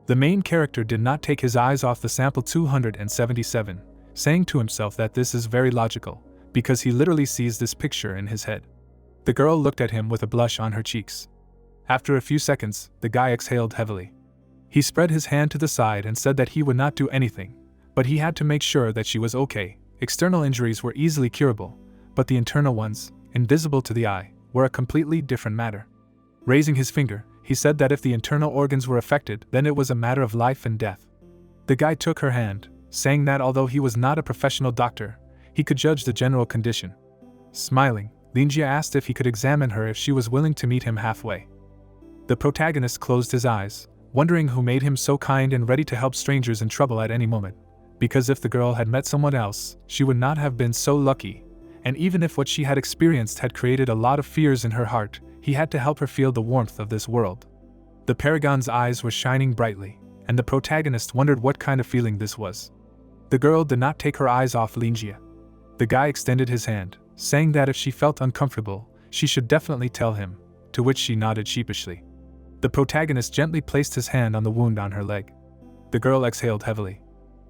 The main character did not take his eyes off the Sample 277, saying to himself that this is very logical, because he literally sees this picture in his head. The girl looked at him with a blush on her cheeks. After a few seconds, the guy exhaled heavily. He spread his hand to the side and said that he would not do anything, but he had to make sure that she was okay. External injuries were easily curable, but the internal ones, invisible to the eye, were a completely different matter. Raising his finger, he said that if the internal organs were affected, then it was a matter of life and death. The guy took her hand, saying that although he was not a professional doctor, he could judge the general condition. Smiling, Linjia asked if he could examine her if she was willing to meet him halfway. The protagonist closed his eyes, wondering who made him so kind and ready to help strangers in trouble at any moment. Because if the girl had met someone else, she would not have been so lucky, and even if what she had experienced had created a lot of fears in her heart, he had to help her feel the warmth of this world. The paragon's eyes were shining brightly, and the protagonist wondered what kind of feeling this was. The girl did not take her eyes off Linjia. The guy extended his hand, saying that if she felt uncomfortable, she should definitely tell him, to which she nodded sheepishly. The protagonist gently placed his hand on the wound on her leg. The girl exhaled heavily.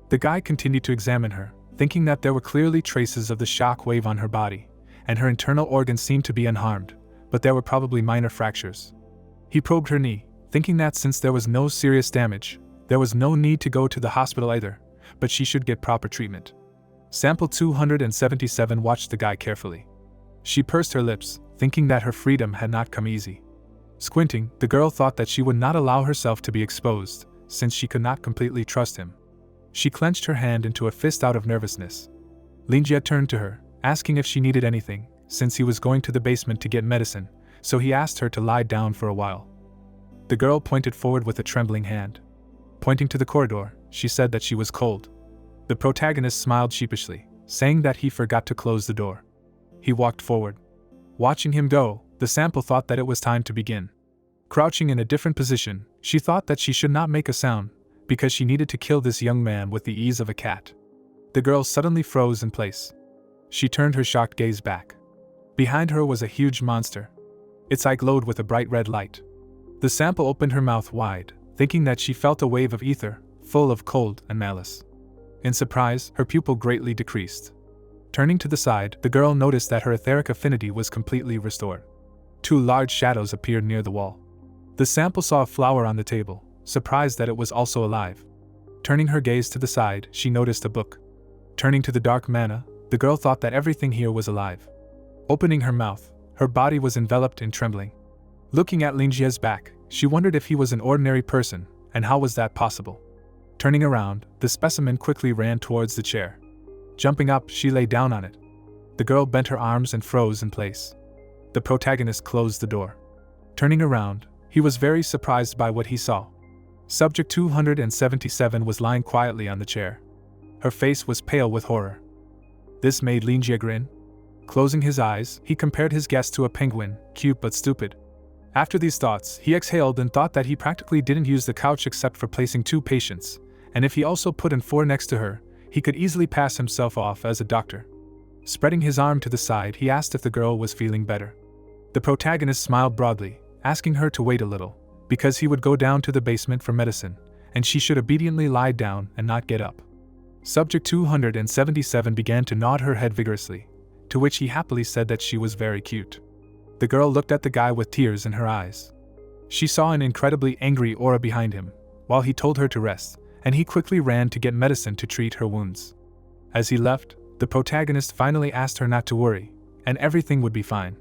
The guy continued to examine her, thinking that there were clearly traces of the shock wave on her body, and her internal organs seemed to be unharmed, but there were probably minor fractures. He probed her knee, thinking that since there was no serious damage, there was no need to go to the hospital either, but she should get proper treatment. Sample 277 watched the guy carefully. She pursed her lips, thinking that her freedom had not come easy. Squinting, the girl thought that she would not allow herself to be exposed, since she could not completely trust him. She clenched her hand into a fist out of nervousness. Linjia turned to her, asking if she needed anything, since he was going to the basement to get medicine, so he asked her to lie down for a while. The girl pointed forward with a trembling hand. Pointing to the corridor, she said that she was cold. The protagonist smiled sheepishly, saying that he forgot to close the door. He walked forward. Watching him go, the sample thought that it was time to begin. Crouching in a different position, she thought that she should not make a sound, because she needed to kill this young man with the ease of a cat. The girl suddenly froze in place. She turned her shocked gaze back. Behind her was a huge monster. Its eye glowed with a bright red light. The sample opened her mouth wide, thinking that she felt a wave of ether, full of cold and malice. In surprise, her pupil greatly decreased. Turning to the side, the girl noticed that her etheric affinity was completely restored. Two large shadows appeared near the wall. The sample saw a flower on the table, surprised that it was also alive. Turning her gaze to the side, she noticed a book. Turning to the dark mana, the girl thought that everything here was alive. Opening her mouth, her body was enveloped in trembling. Looking at Linjia's back, she wondered if he was an ordinary person, and how was that possible? Turning around, the specimen quickly ran towards the chair. Jumping up, she lay down on it. The girl bent her arms and froze in place. The protagonist closed the door. Turning around, he was very surprised by what he saw. Subject 277 was lying quietly on the chair. Her face was pale with horror. This made Linjia grin. Closing his eyes, he compared his guest to a penguin, cute but stupid. After these thoughts, he exhaled and thought that he practically didn't use the couch except for placing 2 patients, and if he also put in 4 next to her, he could easily pass himself off as a doctor. Spreading his arm to the side, he asked if the girl was feeling better. The protagonist smiled broadly, asking her to wait a little, because he would go down to the basement for medicine, and she should obediently lie down and not get up. Subject 277 began to nod her head vigorously, to which he happily said that she was very cute. The girl looked at the guy with tears in her eyes. She saw an incredibly angry aura behind him, while he told her to rest, and he quickly ran to get medicine to treat her wounds. As he left, the protagonist finally asked her not to worry, and everything would be fine.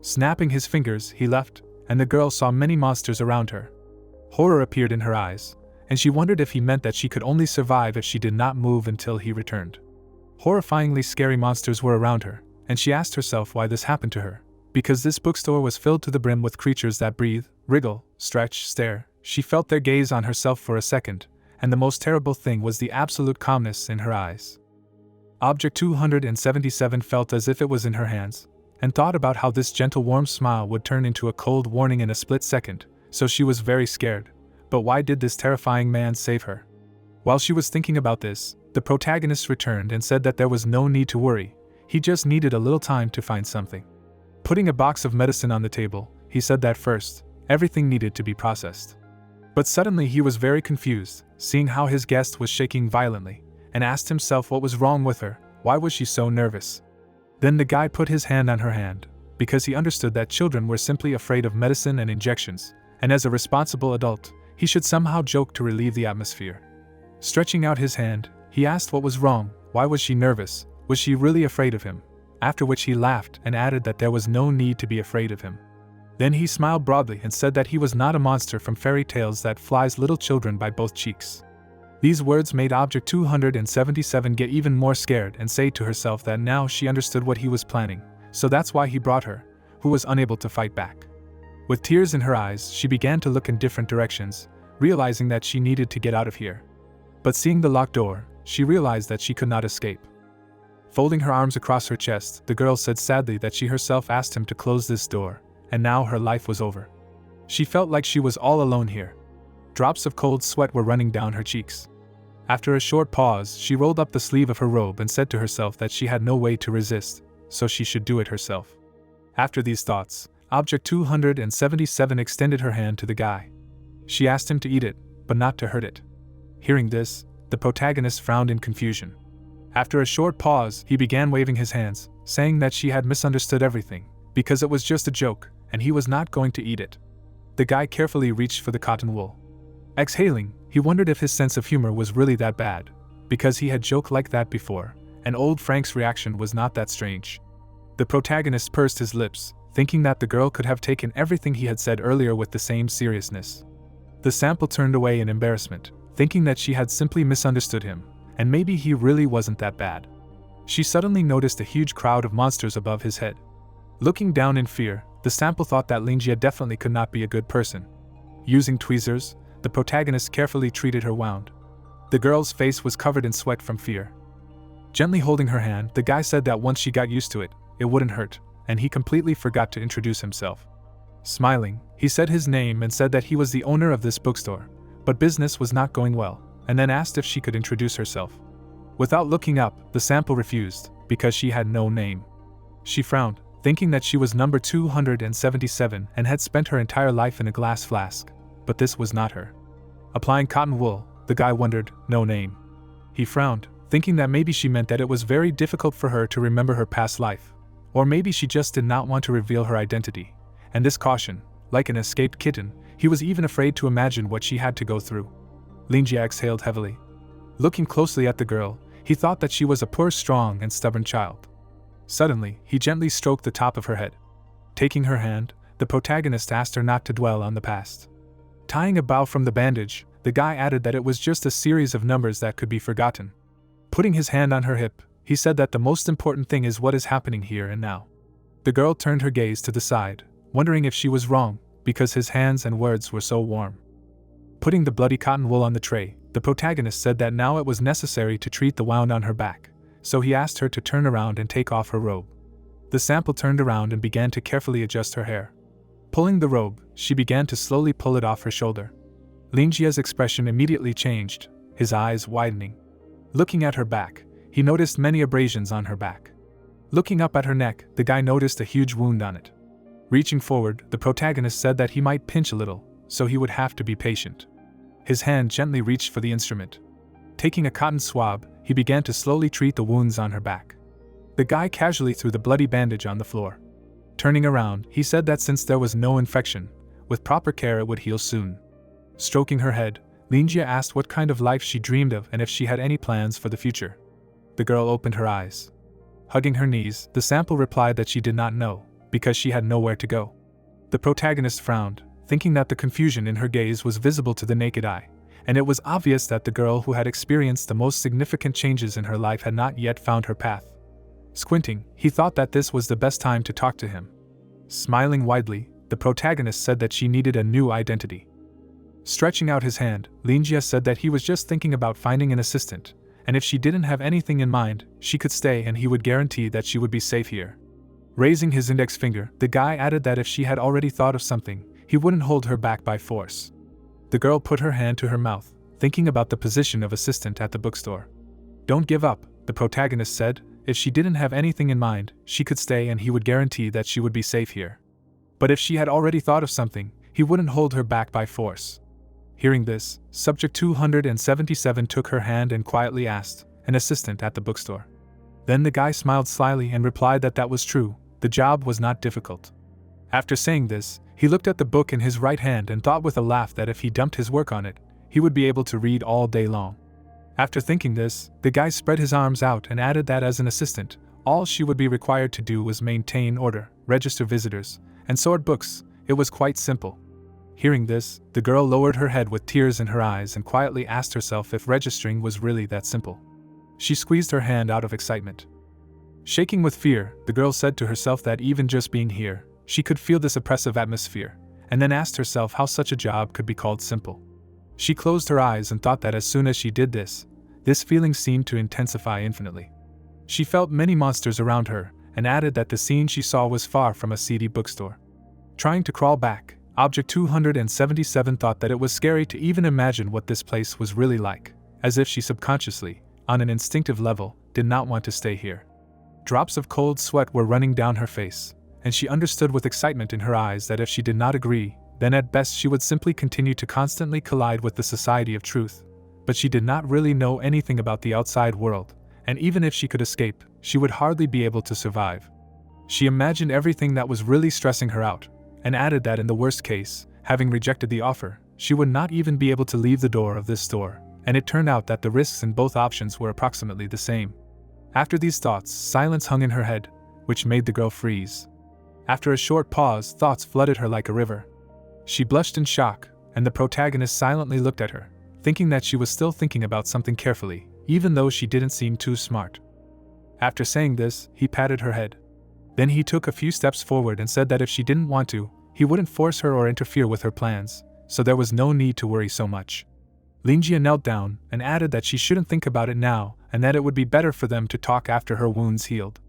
Snapping his fingers, he left, and the girl saw many monsters around her. Horror appeared in her eyes, and she wondered if he meant that she could only survive if she did not move until he returned. Horrifyingly scary monsters were around her, and she asked herself why this happened to her. Because this bookstore was filled to the brim with creatures that breathe, wriggle, stretch, stare. She felt their gaze on herself for a second, and the most terrible thing was the absolute calmness in her eyes. Object 277 felt as if it was in her hands, and thought about how this gentle warm smile would turn into a cold warning in a split second, so she was very scared. But why did this terrifying man save her? While she was thinking about this, the protagonist returned and said that there was no need to worry, he just needed a little time to find something. Putting a box of medicine on the table, he said that first, everything needed to be processed. But suddenly he was very confused, seeing how his guest was shaking violently, and asked himself what was wrong with her, why was she so nervous? Then the guy put his hand on her hand, because he understood that children were simply afraid of medicine and injections, and as a responsible adult, he should somehow joke to relieve the atmosphere. Stretching out his hand, he asked what was wrong, why was she nervous, was she really afraid of him? After which he laughed and added that there was no need to be afraid of him. Then he smiled broadly and said that he was not a monster from fairy tales that flies little children by both cheeks. These words made Object 277 get even more scared and say to herself that now she understood what he was planning, so that's why he brought her, who was unable to fight back. With tears in her eyes, she began to look in different directions, realizing that she needed to get out of here. But seeing the locked door, she realized that she could not escape. Folding her arms across her chest, the girl said sadly that she herself asked him to close this door, and now her life was over. She felt like she was all alone here. Drops of cold sweat were running down her cheeks. After a short pause, she rolled up the sleeve of her robe and said to herself that she had no way to resist, so she should do it herself. After these thoughts, Object 277 extended her hand to the guy. She asked him to eat it, but not to hurt it. Hearing this, the protagonist frowned in confusion. After a short pause, he began waving his hands, saying that she had misunderstood everything, because it was just a joke, and he was not going to eat it. The guy carefully reached for the cotton wool. Exhaling, he wondered if his sense of humor was really that bad, because he had joked like that before, and old Frank's reaction was not that strange. The protagonist pursed his lips, thinking that the girl could have taken everything he had said earlier with the same seriousness. The sample turned away in embarrassment, thinking that she had simply misunderstood him, and maybe he really wasn't that bad. She suddenly noticed a huge crowd of monsters above his head. Looking down in fear, the sample thought that Lingjia definitely could not be a good person. Using tweezers, the protagonist carefully treated her wound. The girl's face was covered in sweat from fear. Gently holding her hand, the guy said that once she got used to it, it wouldn't hurt, and he completely forgot to introduce himself. Smiling, he said his name and said that he was the owner of this bookstore, but business was not going well, and then asked if she could introduce herself. Without looking up, the sample refused, because she had no name. She frowned, thinking that she was number 277 and had spent her entire life in a glass flask, but this was not her. Applying cotton wool, the guy wondered, no name. He frowned, thinking that maybe she meant that it was very difficult for her to remember her past life, or maybe she just did not want to reveal her identity, and this caution, like an escaped kitten, he was even afraid to imagine what she had to go through. Lingjia exhaled heavily. Looking closely at the girl, he thought that she was a poor, strong, and stubborn child. Suddenly, he gently stroked the top of her head. Taking her hand, the protagonist asked her not to dwell on the past. Tying a bow from the bandage, the guy added that it was just a series of numbers that could be forgotten. Putting his hand on her hip, he said that the most important thing is what is happening here and now. The girl turned her gaze to the side, wondering if she was wrong, because his hands and words were so warm. Putting the bloody cotton wool on the tray, the protagonist said that now it was necessary to treat the wound on her back, so he asked her to turn around and take off her robe. The sample turned around and began to carefully adjust her hair. Pulling the robe, she began to slowly pull it off her shoulder. Lingjia's expression immediately changed, his eyes widening. Looking at her back, he noticed many abrasions on her back. Looking up at her neck, the guy noticed a huge wound on it. Reaching forward, the protagonist said that he might pinch a little, so he would have to be patient. His hand gently reached for the instrument. Taking a cotton swab, he began to slowly treat the wounds on her back. The guy casually threw the bloody bandage on the floor. Turning around, he said that since there was no infection, with proper care it would heal soon. Stroking her head, Lingjia asked what kind of life she dreamed of and if she had any plans for the future. The girl opened her eyes. Hugging her knees, the sample replied that she did not know, because she had nowhere to go. The protagonist frowned, thinking that the confusion in her gaze was visible to the naked eye, and it was obvious that the girl who had experienced the most significant changes in her life had not yet found her path. Squinting, he thought that this was the best time to talk to him. Smiling widely, the protagonist said that she needed a new identity. Stretching out his hand, Linjia said that he was just thinking about finding an assistant, and if she didn't have anything in mind, she could stay and he would guarantee that she would be safe here. Raising his index finger, the guy added that if she had already thought of something, he wouldn't hold her back by force. The girl put her hand to her mouth, thinking about the position of assistant at the bookstore. Don't give up, the protagonist said. If she didn't have anything in mind, she could stay and he would guarantee that she would be safe here. But if she had already thought of something, he wouldn't hold her back by force. Hearing this, Subject 277 took her hand and quietly asked, an assistant at the bookstore. Then the guy smiled slyly and replied that that was true, the job was not difficult. After saying this, he looked at the book in his right hand and thought with a laugh that if he dumped his work on it, he would be able to read all day long. After thinking this, the guy spread his arms out and added that as an assistant, all she would be required to do was maintain order, register visitors, and sort books. It was quite simple. Hearing this, the girl lowered her head with tears in her eyes and quietly asked herself if registering was really that simple. She squeezed her hand out of excitement. Shaking with fear, the girl said to herself that even just being here, she could feel this oppressive atmosphere, and then asked herself how such a job could be called simple. She closed her eyes and thought that as soon as she did this feeling seemed to intensify infinitely. She felt many monsters around her, and added that the scene she saw was far from a seedy bookstore. Trying to crawl back, Object 277 thought that it was scary to even imagine what this place was really like, as if she subconsciously, on an instinctive level, did not want to stay here. Drops of cold sweat were running down her face, and she understood with excitement in her eyes that if she did not agree, then at best she would simply continue to constantly collide with the Society of Truth. But she did not really know anything about the outside world, and even if she could escape, she would hardly be able to survive. She imagined everything that was really stressing her out, and added that in the worst case, having rejected the offer, she would not even be able to leave the door of this store, and it turned out that the risks in both options were approximately the same. After these thoughts, silence hung in her head, which made the girl freeze. After a short pause, thoughts flooded her like a river. She blushed in shock, and the protagonist silently looked at her, thinking that she was still thinking about something carefully, even though she didn't seem too smart. After saying this, he patted her head. Then he took a few steps forward and said that if she didn't want to, he wouldn't force her or interfere with her plans, so there was no need to worry so much. Linjia knelt down and added that she shouldn't think about it now and that it would be better for them to talk after her wounds healed.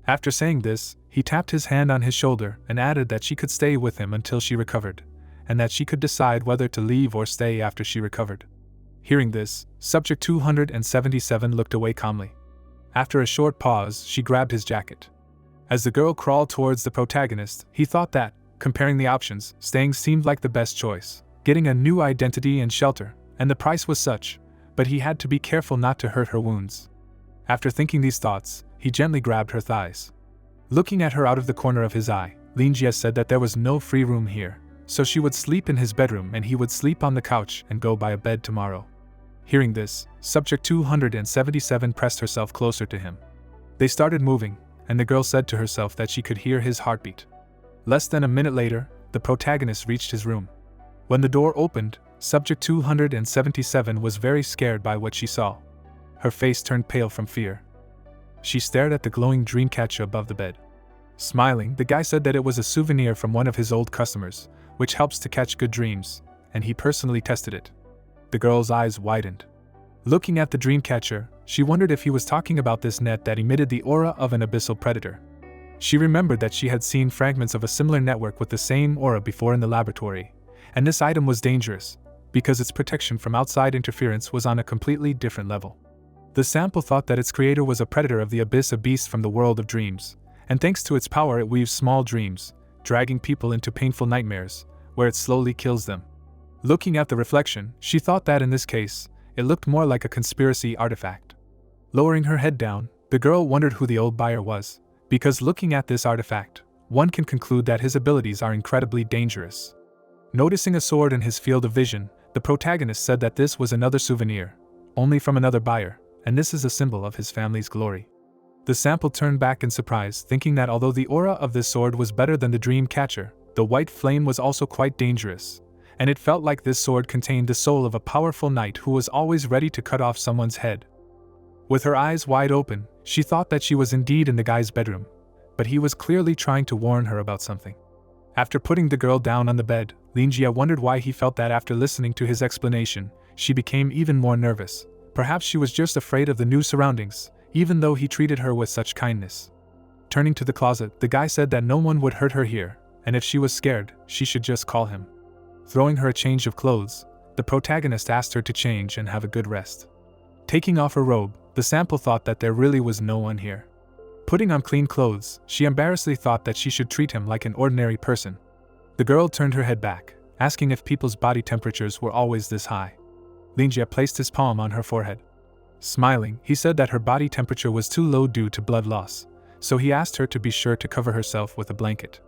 After saying this, he tapped his hand on his shoulder and added that she could stay with him until she recovered, and that she could decide whether to leave or stay after she recovered. Hearing this, Subject 277 looked away calmly. After a short pause, she grabbed his jacket. As the girl crawled towards the protagonist, he thought that, comparing the options, staying seemed like the best choice, getting a new identity and shelter, and the price was such, but he had to be careful not to hurt her wounds. After thinking these thoughts, he gently grabbed her thighs. Looking at her out of the corner of his eye, Linjia said that there was no free room here, so she would sleep in his bedroom and he would sleep on the couch and go by a bed tomorrow. Hearing this, Subject 277 pressed herself closer to him. They started moving, and the girl said to herself that she could hear his heartbeat. Less than a minute later, the protagonist reached his room. When the door opened, Subject 277 was very scared by what she saw. Her face turned pale from fear. She stared at the glowing dream catcher above the bed. Smiling, the guy said that it was a souvenir from one of his old customers, which helps to catch good dreams, and he personally tested it. The girl's eyes widened. Looking at the dream catcher, she wondered if he was talking about this net that emitted the aura of an abyssal predator. She remembered that she had seen fragments of a similar network with the same aura before in the laboratory, and this item was dangerous, because its protection from outside interference was on a completely different level. The sample thought that its creator was a predator of the abyss, a beast from the world of dreams, and thanks to its power it weaves small dreams, dragging people into painful nightmares, where it slowly kills them. Looking at the reflection, she thought that in this case, it looked more like a conspiracy artifact. Lowering her head down, the girl wondered who the old buyer was, because looking at this artifact, one can conclude that his abilities are incredibly dangerous. Noticing a sword in his field of vision, the protagonist said that this was another souvenir, only from another buyer, and this is a symbol of his family's glory. The sample turned back in surprise, thinking that although the aura of this sword was better than the dream catcher, The white flame was also quite dangerous, and it felt like this sword contained the soul of a powerful knight who was always ready to cut off someone's head. With her eyes wide open, she thought that she was indeed in the guy's bedroom, but he was clearly trying to warn her about something. After putting the girl down on the bed, Linjia wondered why he felt that after listening to his explanation, she became even more nervous. Perhaps she was just afraid of the new surroundings, even though he treated her with such kindness. Turning to the closet, the guy said that no one would hurt her here, and if she was scared, she should just call him. Throwing her a change of clothes, the protagonist asked her to change and have a good rest. Taking off her robe, the sample thought that there really was no one here. Putting on clean clothes, she embarrassedly thought that she should treat him like an ordinary person. The girl turned her head back, asking if people's body temperatures were always this high. Linjia placed his palm on her forehead. Smiling, he said that her body temperature was too low due to blood loss, so he asked her to be sure to cover herself with a blanket.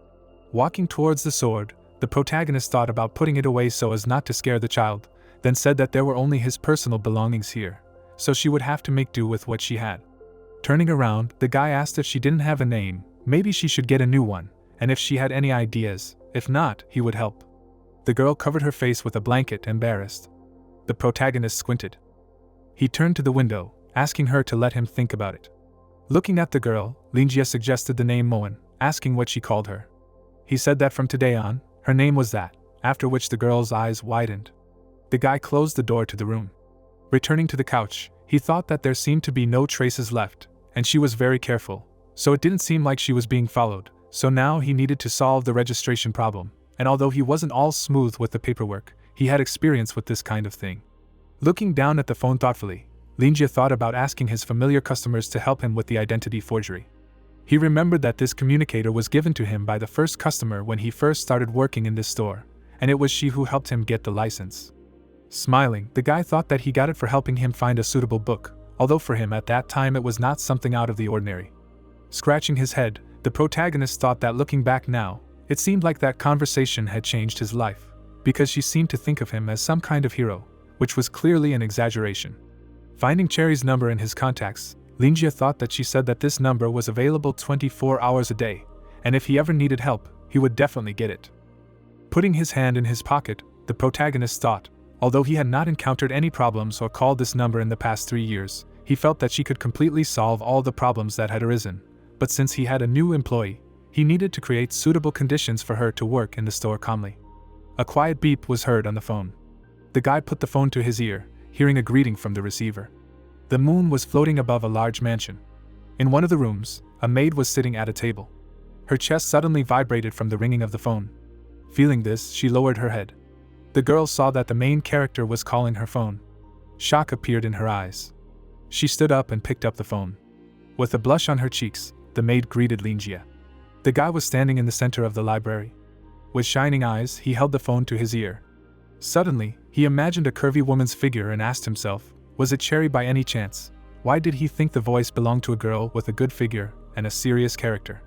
Walking towards the sword, the protagonist thought about putting it away so as not to scare the child, then said that there were only his personal belongings here, so she would have to make do with what she had. Turning around, the guy asked if she didn't have a name, maybe she should get a new one, and if she had any ideas, if not, he would help. The girl covered her face with a blanket, embarrassed. The protagonist squinted. He turned to the window, asking her to let him think about it. Looking at the girl, Linjia suggested the name Moen, asking what she called her. He said that from today on, her name was that, after which the girl's eyes widened. The guy closed the door to the room. Returning to the couch, he thought that there seemed to be no traces left, and she was very careful, so it didn't seem like she was being followed, so now he needed to solve the registration problem, and although he wasn't all smooth with the paperwork, he had experience with this kind of thing. Looking down at the phone thoughtfully, Linjia thought about asking his familiar customers to help him with the identity forgery. He remembered that this communicator was given to him by the first customer when he first started working in this store, and it was she who helped him get the license. Smiling, the guy thought that he got it for helping him find a suitable book, although for him at that time it was not something out of the ordinary. Scratching his head, the protagonist thought that looking back now, it seemed like that conversation had changed his life, because she seemed to think of him as some kind of hero, which was clearly an exaggeration. Finding Cherry's number in his contacts, Linjia thought that she said that this number was available 24 hours a day, and if he ever needed help, he would definitely get it. Putting his hand in his pocket, the protagonist thought, although he had not encountered any problems or called this number in the past 3 years, he felt that she could completely solve all the problems that had arisen, but since he had a new employee, he needed to create suitable conditions for her to work in the store calmly. A quiet beep was heard on the phone. The guy put the phone to his ear, hearing a greeting from the receiver. The moon was floating above a large mansion. In one of the rooms, a maid was sitting at a table. Her chest suddenly vibrated from the ringing of the phone. Feeling this, she lowered her head. The girl saw that the main character was calling her phone. Shock appeared in her eyes. She stood up and picked up the phone. With a blush on her cheeks, the maid greeted Linjia. The guy was standing in the center of the library. With shining eyes, he held the phone to his ear. Suddenly, he imagined a curvy woman's figure and asked himself, was it Cherry by any chance? Why did he think the voice belonged to a girl with a good figure and a serious character?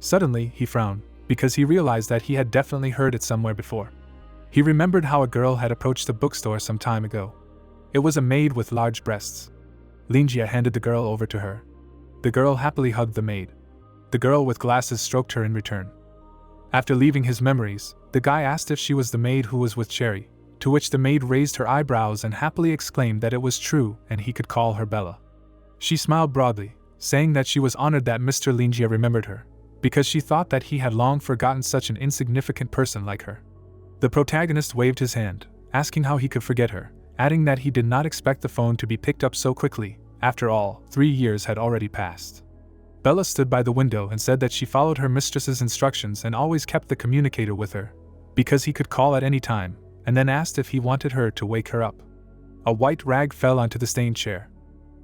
Suddenly, he frowned, because he realized that he had definitely heard it somewhere before. He remembered how a girl had approached the bookstore some time ago. It was a maid with large breasts. Linjia handed the girl over to her. The girl happily hugged the maid. The girl with glasses stroked her in return. After leaving his memories, the guy asked if she was the maid who was with Cherry, to which the maid raised her eyebrows and happily exclaimed that it was true and he could call her Bella. She smiled broadly, saying that she was honored that Mr. Linjia remembered her, because she thought that he had long forgotten such an insignificant person like her. The protagonist waved his hand, asking how he could forget her, adding that he did not expect the phone to be picked up so quickly. After all, 3 years had already passed. Bella stood by the window and said that she followed her mistress's instructions and always kept the communicator with her, because he could call at any time, and then asked if he wanted her to wake her up. A white rag fell onto the stained chair.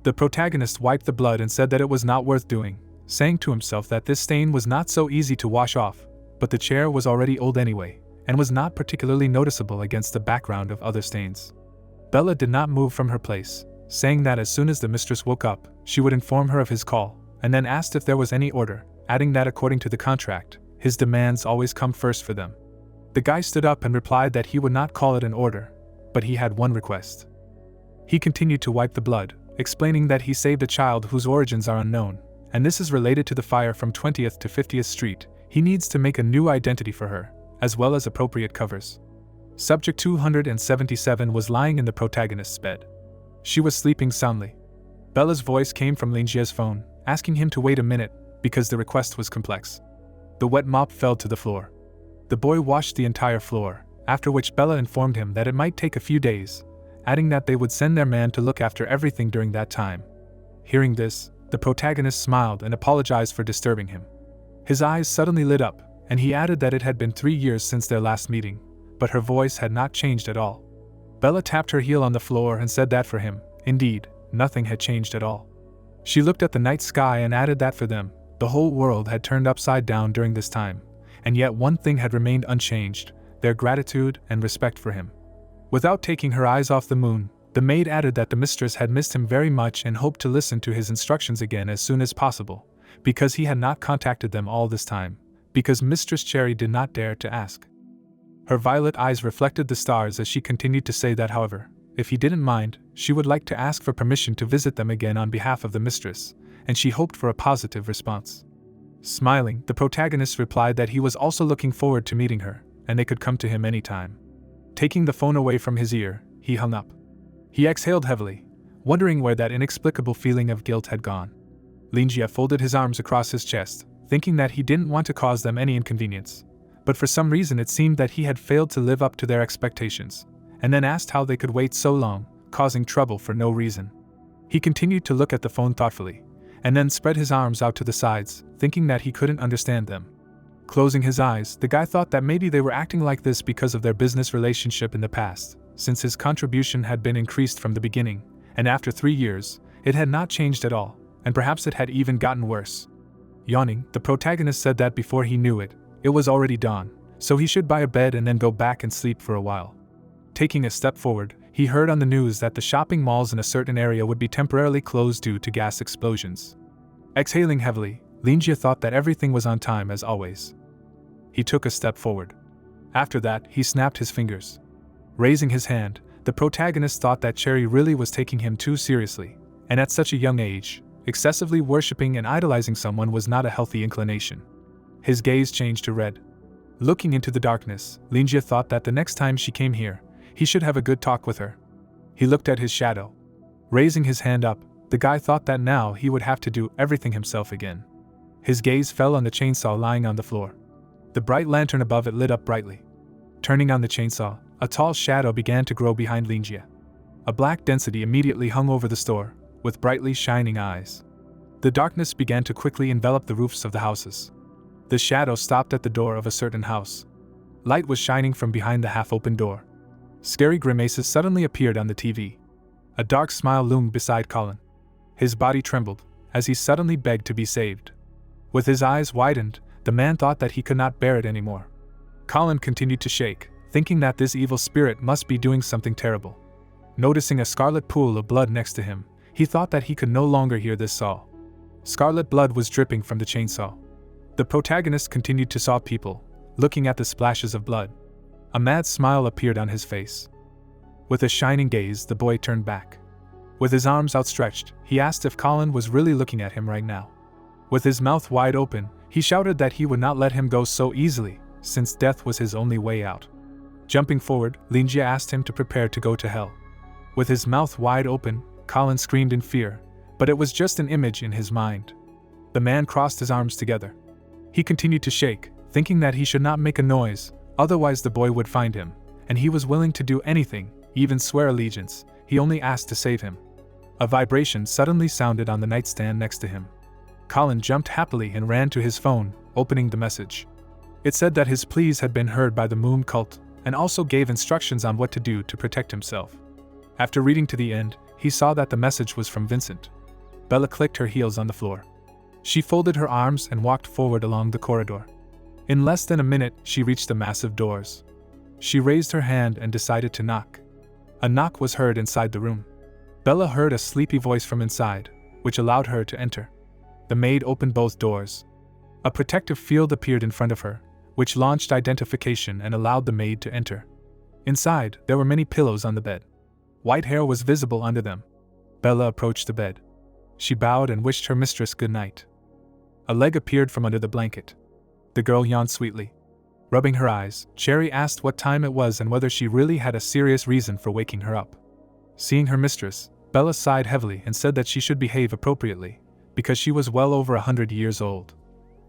The protagonist wiped the blood and said that it was not worth doing, saying to himself that this stain was not so easy to wash off, but the chair was already old anyway, and was not particularly noticeable against the background of other stains. Bella did not move from her place, saying that as soon as the mistress woke up, she would inform her of his call, and then asked if there was any order, adding that according to the contract, his demands always come first for them. The guy stood up and replied that he would not call it an order, but he had one request. He continued to wipe the blood, explaining that he saved a child whose origins are unknown, and this is related to the fire from 20th to 50th Street. He needs to make a new identity for her, as well as appropriate covers. Subject 277 was lying in the protagonist's bed. She was sleeping soundly. Bella's voice came from Linjia's phone, asking him to wait a minute because the request was complex. The wet mop fell to the floor. The boy washed the entire floor, after which Bella informed him that it might take a few days, adding that they would send their man to look after everything during that time. Hearing this, the protagonist smiled and apologized for disturbing him. His eyes suddenly lit up, and he added that it had been 3 years since their last meeting, but her voice had not changed at all. Bella tapped her heel on the floor and said that for him, indeed, nothing had changed at all. She looked at the night sky and added that for them, the whole world had turned upside down during this time, and yet one thing had remained unchanged, their gratitude and respect for him. Without taking her eyes off the moon, the maid added that the mistress had missed him very much and hoped to listen to his instructions again as soon as possible, because he had not contacted them all this time, because Mistress Cherry did not dare to ask. Her violet eyes reflected the stars as she continued to say that, however, if he didn't mind, she would like to ask for permission to visit them again on behalf of the mistress, and she hoped for a positive response. Smiling, the protagonist replied that he was also looking forward to meeting her, and they could come to him anytime. Taking the phone away from his ear, he hung up. He exhaled heavily, wondering where that inexplicable feeling of guilt had gone. Linjia folded his arms across his chest, thinking that he didn't want to cause them any inconvenience, but for some reason it seemed that he had failed to live up to their expectations, and then asked how they could wait so long, causing trouble for no reason. He continued to look at the phone thoughtfully, and then spread his arms out to the sides, thinking that he couldn't understand them. Closing his eyes, the guy thought that maybe they were acting like this because of their business relationship in the past, since his contribution had been increased from the beginning, and after 3 years, it had not changed at all, and perhaps it had even gotten worse. Yawning, the protagonist said that before he knew it, it was already dawn, so he should buy a bed and then go back and sleep for a while. Taking a step forward, he heard on the news that the shopping malls in a certain area would be temporarily closed due to gas explosions. Exhaling heavily, Linjia thought that everything was on time as always. He took a step forward. After that, he snapped his fingers. Raising his hand, the protagonist thought that Cherry really was taking him too seriously, and at such a young age, excessively worshipping and idolizing someone was not a healthy inclination. His gaze changed to red. Looking into the darkness, Linjia thought that the next time she came here, he should have a good talk with her. He looked at his shadow. Raising his hand up, the guy thought that now he would have to do everything himself again. His gaze fell on the chainsaw lying on the floor. The bright lantern above it lit up brightly. Turning on the chainsaw, a tall shadow began to grow behind Linjia. A black density immediately hung over the store, with brightly shining eyes. The darkness began to quickly envelop the roofs of the houses. The shadow stopped at the door of a certain house. Light was shining from behind the half-open door. Scary grimaces suddenly appeared on the TV. A dark smile loomed beside Colin. His body trembled, as he suddenly begged to be saved. With his eyes widened, the man thought that he could not bear it anymore. Colin continued to shake, thinking that this evil spirit must be doing something terrible. Noticing a scarlet pool of blood next to him, he thought that he could no longer hear this saw. Scarlet blood was dripping from the chainsaw. The protagonist continued to saw people, looking at the splashes of blood. A mad smile appeared on his face. With a shining gaze, the boy turned back. With his arms outstretched, he asked if Colin was really looking at him right now. With his mouth wide open, he shouted that he would not let him go so easily, since death was his only way out. Jumping forward, Linjia asked him to prepare to go to hell. With his mouth wide open, Colin screamed in fear, but it was just an image in his mind. The man crossed his arms together. He continued to shake, thinking that he should not make a noise, otherwise the boy would find him, and he was willing to do anything, even swear allegiance. He only asked to save him. A vibration suddenly sounded on the nightstand next to him. Colin jumped happily and ran to his phone, opening the message. It said that his pleas had been heard by the Moon cult, and also gave instructions on what to do to protect himself. After reading to the end, he saw that the message was from Vincent. Bella clicked her heels on the floor. She folded her arms and walked forward along the corridor. In less than a minute, she reached the massive doors. She raised her hand and decided to knock. A knock was heard inside the room. Bella heard a sleepy voice from inside, which allowed her to enter. The maid opened both doors. A protective field appeared in front of her, which launched identification and allowed the maid to enter. Inside, there were many pillows on the bed. White hair was visible under them. Bella approached the bed. She bowed and wished her mistress good night. A leg appeared from under the blanket. The girl yawned sweetly. Rubbing her eyes, Cherry asked what time it was and whether she really had a serious reason for waking her up. Seeing her mistress, Bella sighed heavily and said that she should behave appropriately, because she was well over 100 years old.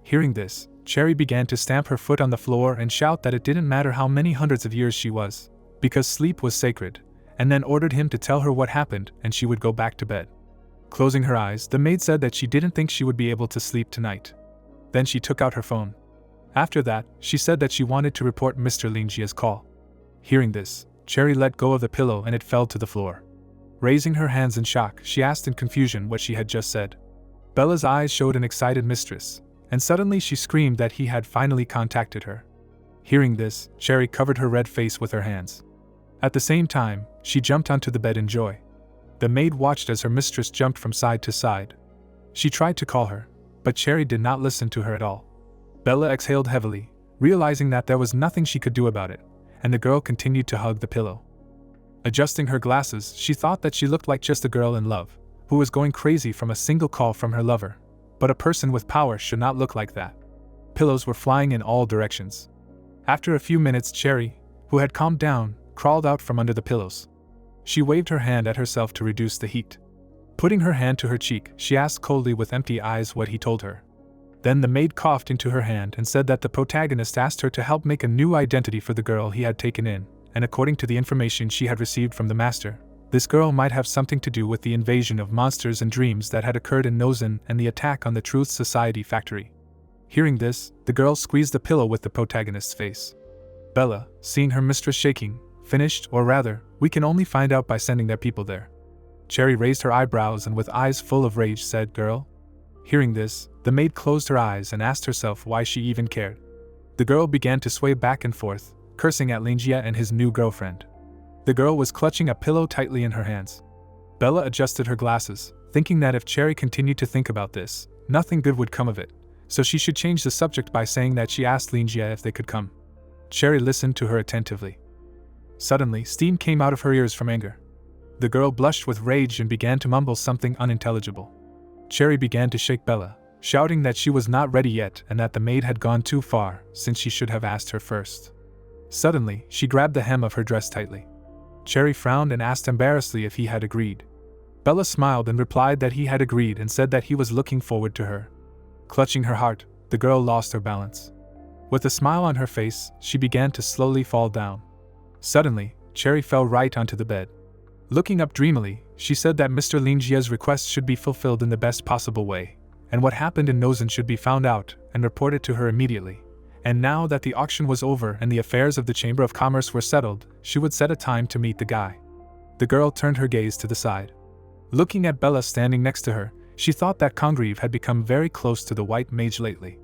Hearing this, Cherry began to stamp her foot on the floor and shout that it didn't matter how many hundreds of years she was, because sleep was sacred, and then ordered him to tell her what happened and she would go back to bed. Closing her eyes, the maid said that she didn't think she would be able to sleep tonight. Then she took out her phone. After that, she said that she wanted to report Mr. Linjia's call. Hearing this, Cherry let go of the pillow and it fell to the floor. Raising her hands in shock, she asked in confusion what she had just said. Bella's eyes showed an excited mistress, and suddenly she screamed that he had finally contacted her. Hearing this, Cherry covered her red face with her hands. At the same time, she jumped onto the bed in joy. The maid watched as her mistress jumped from side to side. She tried to call her, but Cherry did not listen to her at all. Bella exhaled heavily, realizing that there was nothing she could do about it, and the girl continued to hug the pillow. Adjusting her glasses, she thought that she looked like just a girl in love, who was going crazy from a single call from her lover. But a person with power should not look like that. Pillows were flying in all directions. After a few minutes, Cherry, who had calmed down, crawled out from under the pillows. She waved her hand at herself to reduce the heat. Putting her hand to her cheek, she asked coldly with empty eyes what he told her. Then the maid coughed into her hand and said that the protagonist asked her to help make a new identity for the girl he had taken in, and according to the information she had received from the master, this girl might have something to do with the invasion of monsters and dreams that had occurred in Nozan and the attack on the Truth Society factory. Hearing this, the girl squeezed the pillow with the protagonist's face. Bella, seeing her mistress shaking, finished, or rather, we can only find out by sending their people there. Cherry raised her eyebrows and with eyes full of rage said, "Girl?" Hearing this, the maid closed her eyes and asked herself why she even cared. The girl began to sway back and forth, cursing at Linjia and his new girlfriend. The girl was clutching a pillow tightly in her hands. Bella adjusted her glasses, thinking that if Cherry continued to think about this, nothing good would come of it, so she should change the subject by saying that she asked Linjia if they could come. Cherry listened to her attentively. Suddenly, steam came out of her ears from anger. The girl blushed with rage and began to mumble something unintelligible. Cherry began to shake Bella, shouting that she was not ready yet and that the maid had gone too far, since she should have asked her first. Suddenly, she grabbed the hem of her dress tightly. Cherry frowned and asked embarrassedly if he had agreed. Bella smiled and replied that he had agreed and said that he was looking forward to her. Clutching her heart, the girl lost her balance. With a smile on her face, she began to slowly fall down. Suddenly, Cherry fell right onto the bed. Looking up dreamily, she said that Mr. Linjia's request should be fulfilled in the best possible way, and what happened in Nozan should be found out and reported to her immediately. And now that the auction was over and the affairs of the Chamber of Commerce were settled, she would set a time to meet the guy. The girl turned her gaze to the side. Looking at Bella standing next to her, she thought that Congreve had become very close to the white mage lately.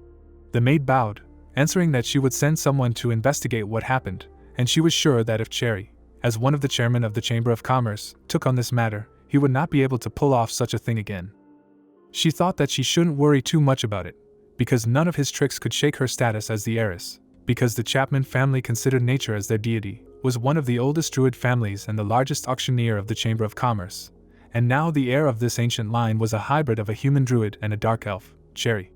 The maid bowed, answering that she would send someone to investigate what happened, and she was sure that if Cherry, as one of the chairmen of the Chamber of Commerce, took on this matter, he would not be able to pull off such a thing again. She thought that she shouldn't worry too much about it, because none of his tricks could shake her status as the heiress, because the Chapman family considered nature as their deity, was one of the oldest Druid families and the largest auctioneer of the Chamber of Commerce, and now the heir of this ancient line was a hybrid of a human Druid and a dark elf, Cherry.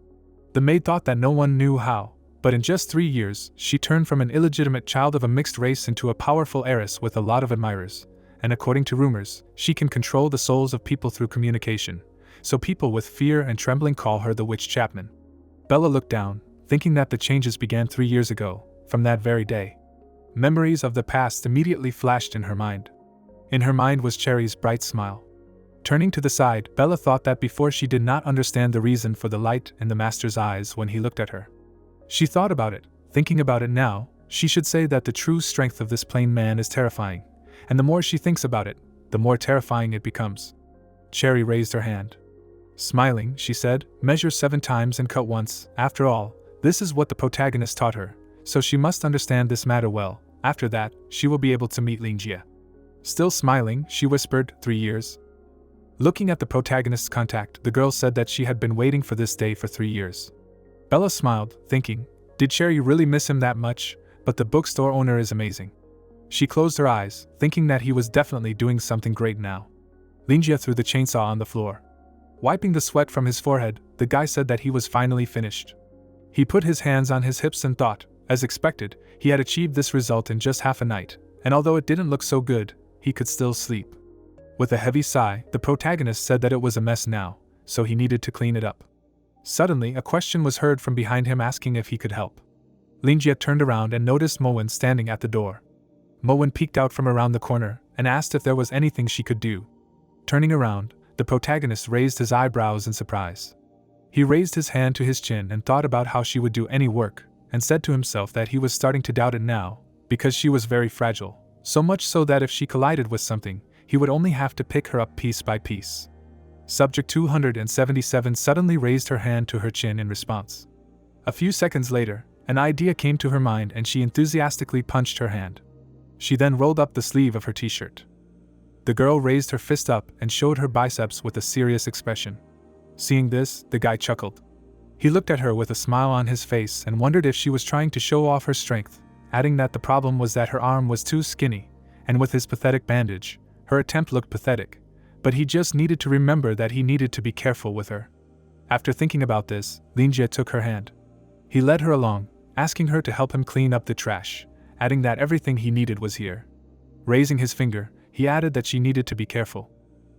The maid thought that no one knew how, but in just 3 years, she turned from an illegitimate child of a mixed race into a powerful heiress with a lot of admirers, and according to rumors, she can control the souls of people through communication, so people with fear and trembling call her the Witch Chapman. Bella looked down, thinking that the changes began 3 years ago, from that very day. Memories of the past immediately flashed in her mind. In her mind was Cherry's bright smile. Turning to the side, Bella thought that before she did not understand the reason for the light in the master's eyes when he looked at her. She thought about it, thinking about it now, she should say that the true strength of this plain man is terrifying, and the more she thinks about it, the more terrifying it becomes. Cherry raised her hand. Smiling, she said, "Measure 7 times and cut once. After all, this is what the protagonist taught her, so she must understand this matter well. After that, she will be able to meet Linjia." Still smiling, she whispered, 3 years. Looking at the protagonist's contact, the girl said that she had been waiting for this day for 3 years. Bella smiled, thinking, did Cherry really miss him that much? But the bookstore owner is amazing. She closed her eyes, thinking that he was definitely doing something great now. Linjia threw the chainsaw on the floor. Wiping the sweat from his forehead, the guy said that he was finally finished. He put his hands on his hips and thought, As expected, he had achieved this result in just half a night, and although it didn't look so good, he could still sleep. With a heavy sigh, the protagonist said that it was a mess now, so he needed to clean it up. Suddenly, a question was heard from behind him asking if he could help. Linjie turned around and noticed Moen standing at the door. Moen peeked out from around the corner and asked if there was anything she could do. Turning around, the protagonist raised his eyebrows in surprise. He raised his hand to his chin and thought about how she would do any work, and said to himself that he was starting to doubt it now, because she was very fragile, so much so that if she collided with something, he would only have to pick her up piece by piece. Subject 277 suddenly raised her hand to her chin in response. A few seconds later, an idea came to her mind and she enthusiastically punched her hand. She then rolled up the sleeve of her t-shirt. The girl raised her fist up and showed her biceps with a serious expression. Seeing this, the guy chuckled. He looked at her with a smile on his face and wondered if she was trying to show off her strength, adding that the problem was that her arm was too skinny, and with his pathetic bandage, her attempt looked pathetic, but he just needed to remember that he needed to be careful with her. After thinking about this, Linjie took her hand. He led her along, asking her to help him clean up the trash, adding that everything he needed was here. Raising his finger, he added that she needed to be careful.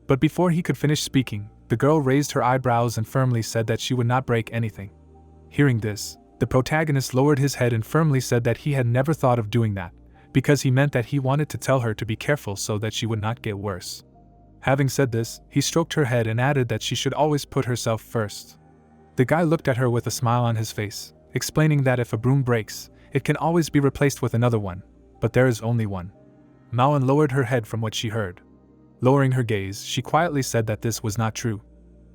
But before he could finish speaking, the girl raised her eyebrows and firmly said that she would not break anything. Hearing this, the protagonist lowered his head and firmly said that he had never thought of doing that, because he meant that he wanted to tell her to be careful so that she would not get worse. Having said this, he stroked her head and added that she should always put herself first. The guy looked at her with a smile on his face, explaining that if a broom breaks, it can always be replaced with another one, but there is only one. Mauen lowered her head from what she heard. Lowering her gaze, she quietly said that this was not true.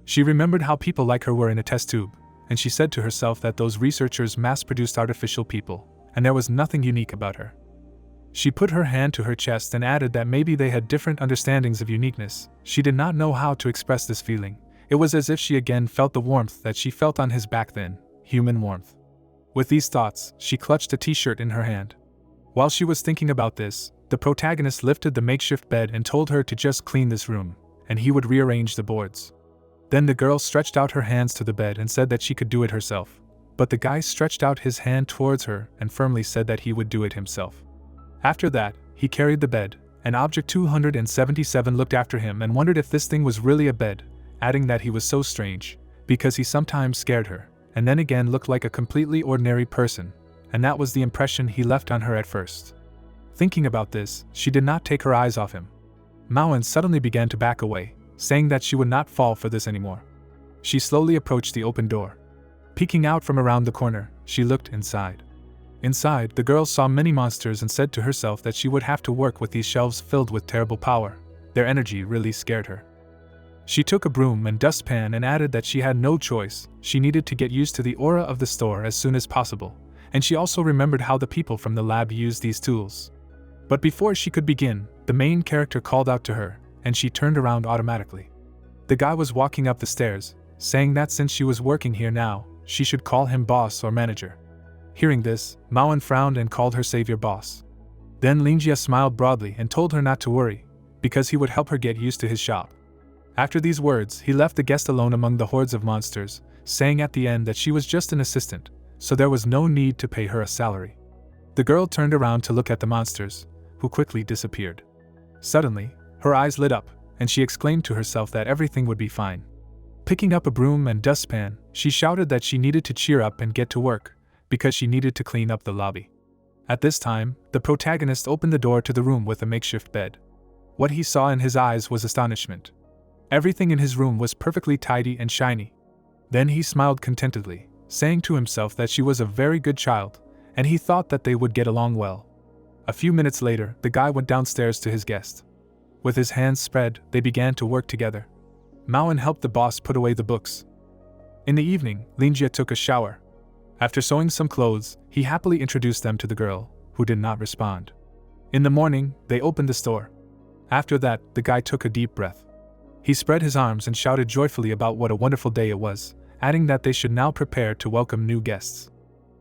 She remembered how people like her were in a test tube, and she said to herself that those researchers mass-produced artificial people, and there was nothing unique about her. She put her hand to her chest and added that maybe they had different understandings of uniqueness. She did not know how to express this feeling. It was as if she again felt the warmth that she felt on his back then, human warmth. With these thoughts, she clutched a t-shirt in her hand. While she was thinking about this, the protagonist lifted the makeshift bed and told her to just clean this room, and he would rearrange the boards. Then the girl stretched out her hands to the bed and said that she could do it herself, but the guy stretched out his hand towards her and firmly said that he would do it himself. After that, he carried the bed, and Object 277 looked after him and wondered if this thing was really a bed, adding that he was so strange, because he sometimes scared her, and then again looked like a completely ordinary person, and that was the impression he left on her at first. Thinking about this, she did not take her eyes off him. Mauen suddenly began to back away, saying that she would not fall for this anymore. She slowly approached the open door. Peeking out from around the corner, she looked inside. Inside, the girl saw many monsters and said to herself that she would have to work with these shelves filled with terrible power. Their energy really scared her. She took a broom and dustpan and added that she had no choice. She needed to get used to the aura of the store as soon as possible, and she also remembered how the people from the lab used these tools. But before she could begin, the main character called out to her, and she turned around automatically. The guy was walking up the stairs, saying that since she was working here now, she should call him boss or manager. Hearing this, Mauen frowned and called her savior boss. Then Linjie smiled broadly and told her not to worry, because he would help her get used to his shop. After these words, he left the guest alone among the hordes of monsters, saying at the end that she was just an assistant, so there was no need to pay her a salary. The girl turned around to look at the monsters, who quickly disappeared. Suddenly, her eyes lit up, and she exclaimed to herself that everything would be fine. Picking up a broom and dustpan, she shouted that she needed to cheer up and get to work, because she needed to clean up the lobby. At this time, the protagonist opened the door to the room with a makeshift bed. What he saw in his eyes was astonishment. Everything in his room was perfectly tidy and shiny. Then he smiled contentedly, saying to himself that she was a very good child, and he thought that they would get along well. A few minutes later, the guy went downstairs to his guest. With his hands spread, they began to work together. Mauen helped the boss put away the books. In the evening, Linjie took a shower. After sewing some clothes, he happily introduced them to the girl, who did not respond. In the morning, they opened the store. After that, the guy took a deep breath. He spread his arms and shouted joyfully about what a wonderful day it was, adding that they should now prepare to welcome new guests.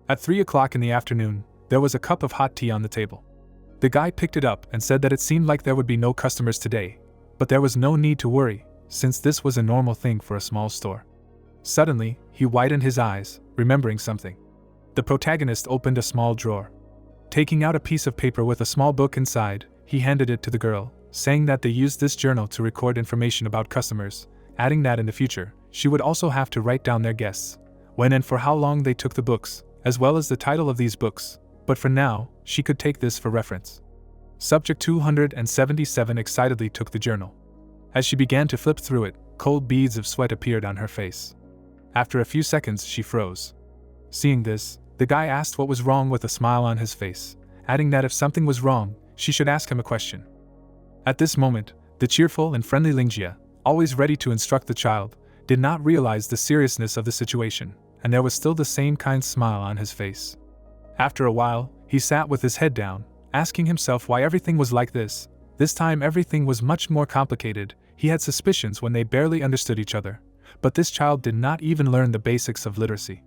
At 3 o'clock in the afternoon, there was a cup of hot tea on the table. The guy picked it up and said that it seemed like there would be no customers today, but there was no need to worry, since this was a normal thing for a small store. Suddenly, he widened his eyes, remembering something. The protagonist opened a small drawer. Taking out a piece of paper with a small book inside, he handed it to the girl, saying that they used this journal to record information about customers, adding that in the future, she would also have to write down their guests, when and for how long they took the books, as well as the title of these books, but for now, she could take this for reference. Subject 277 excitedly took the journal. As she began to flip through it, cold beads of sweat appeared on her face. After a few seconds, she froze. Seeing this, the guy asked what was wrong with a smile on his face, adding that if something was wrong, she should ask him a question. At this moment, the cheerful and friendly Lingjia, always ready to instruct the child, did not realize the seriousness of the situation, and there was still the same kind smile on his face. After a while, he sat with his head down, asking himself why everything was like this. This time everything was much more complicated. He had suspicions when they barely understood each other, but this child did not even learn the basics of literacy.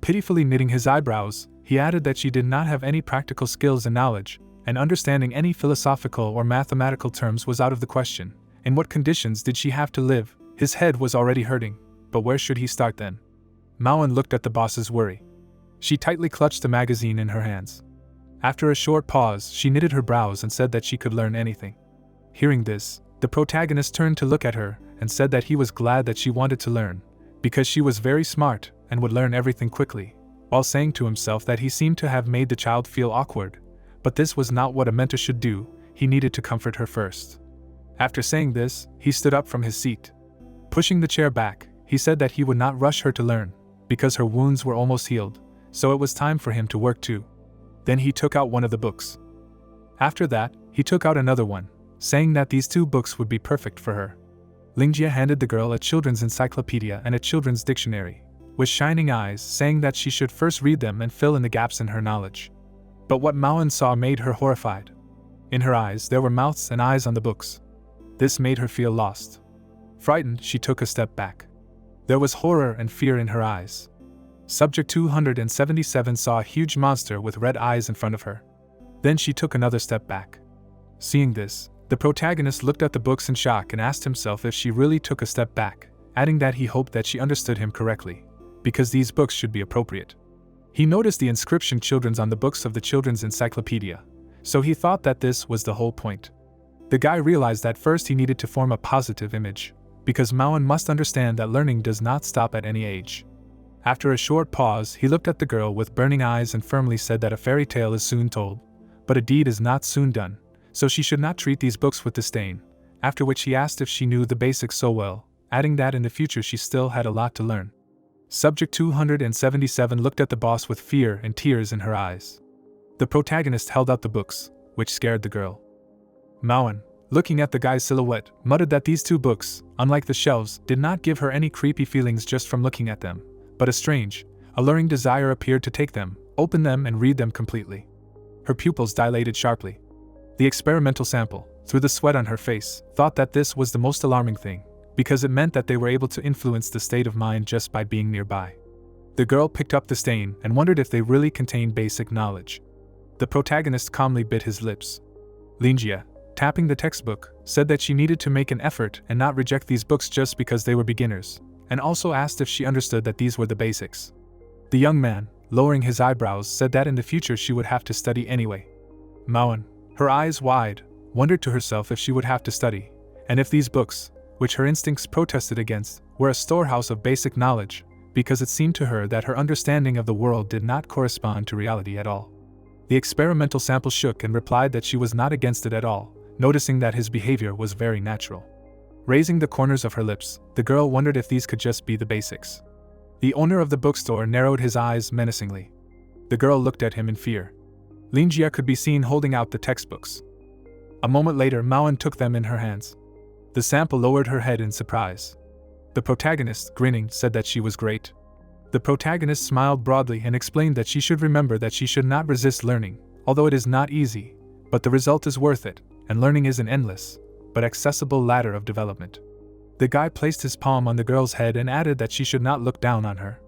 Pitifully knitting his eyebrows, he added that she did not have any practical skills and knowledge, and understanding any philosophical or mathematical terms was out of the question. In what conditions did she have to live? His head was already hurting, but where should he start then? Maoan looked at the boss's worry. She tightly clutched the magazine in her hands. After a short pause, she knitted her brows and said that she could learn anything. Hearing this, the protagonist turned to look at her and said that he was glad that she wanted to learn, because she was very smart and would learn everything quickly, while saying to himself that he seemed to have made the child feel awkward. But this was not what a mentor should do, he needed to comfort her first. After saying this, he stood up from his seat. Pushing the chair back, he said that he would not rush her to learn, because her wounds were almost healed, so it was time for him to work too. Then he took out one of the books. After that, he took out another one, saying that these two books would be perfect for her. Lingjia handed the girl a children's encyclopedia and a children's dictionary, with shining eyes, saying that she should first read them and fill in the gaps in her knowledge. But what Maoan saw made her horrified. In her eyes there were mouths and eyes on the books. This made her feel lost. Frightened, she took a step back. There was horror and fear in her eyes. Subject 277 saw a huge monster with red eyes in front of her. Then she took another step back. Seeing this, the protagonist looked at the books in shock and asked himself if she really took a step back, adding that he hoped that she understood him correctly, because these books should be appropriate. He noticed the inscription children's on the books of the children's encyclopedia, so he thought that this was the whole point. The guy realized that first he needed to form a positive image, because Maoan must understand that learning does not stop at any age. After a short pause, he looked at the girl with burning eyes and firmly said that a fairy tale is soon told, but a deed is not soon done, so she should not treat these books with disdain, after which he asked if she knew the basics so well, adding that in the future she still had a lot to learn. Subject 277 looked at the boss with fear and tears in her eyes. The protagonist held out the books, which scared the girl. Maoan, looking at the guy's silhouette, muttered that these two books, unlike the shelves, did not give her any creepy feelings just from looking at them, but a strange, alluring desire appeared to take them, open them and read them completely. Her pupils dilated sharply. The experimental sample, through the sweat on her face, thought that this was the most alarming thing, because it meant that they were able to influence the state of mind just by being nearby. The girl picked up the stain and wondered if they really contained basic knowledge. The protagonist calmly bit his lips. Lingjia, tapping the textbook, said that she needed to make an effort and not reject these books just because they were beginners, and also asked if she understood that these were the basics. The young man, lowering his eyebrows, said that in the future she would have to study anyway. Maoan, her eyes wide, wondered to herself if she would have to study, and if these books, which her instincts protested against, were a storehouse of basic knowledge, because it seemed to her that her understanding of the world did not correspond to reality at all. The experimental sample shook and replied that she was not against it at all, noticing that his behavior was very natural. Raising the corners of her lips, the girl wondered if these could just be the basics. The owner of the bookstore narrowed his eyes menacingly. The girl looked at him in fear. Lingjia could be seen holding out the textbooks. A moment later, Maoan took them in her hands. The sample lowered her head in surprise. The protagonist, grinning, said that she was great. The protagonist smiled broadly and explained that she should remember that she should not resist learning, although it is not easy, but the result is worth it, and learning is an endless, but accessible ladder of development. The guy placed his palm on the girl's head and added that she should not look down on her.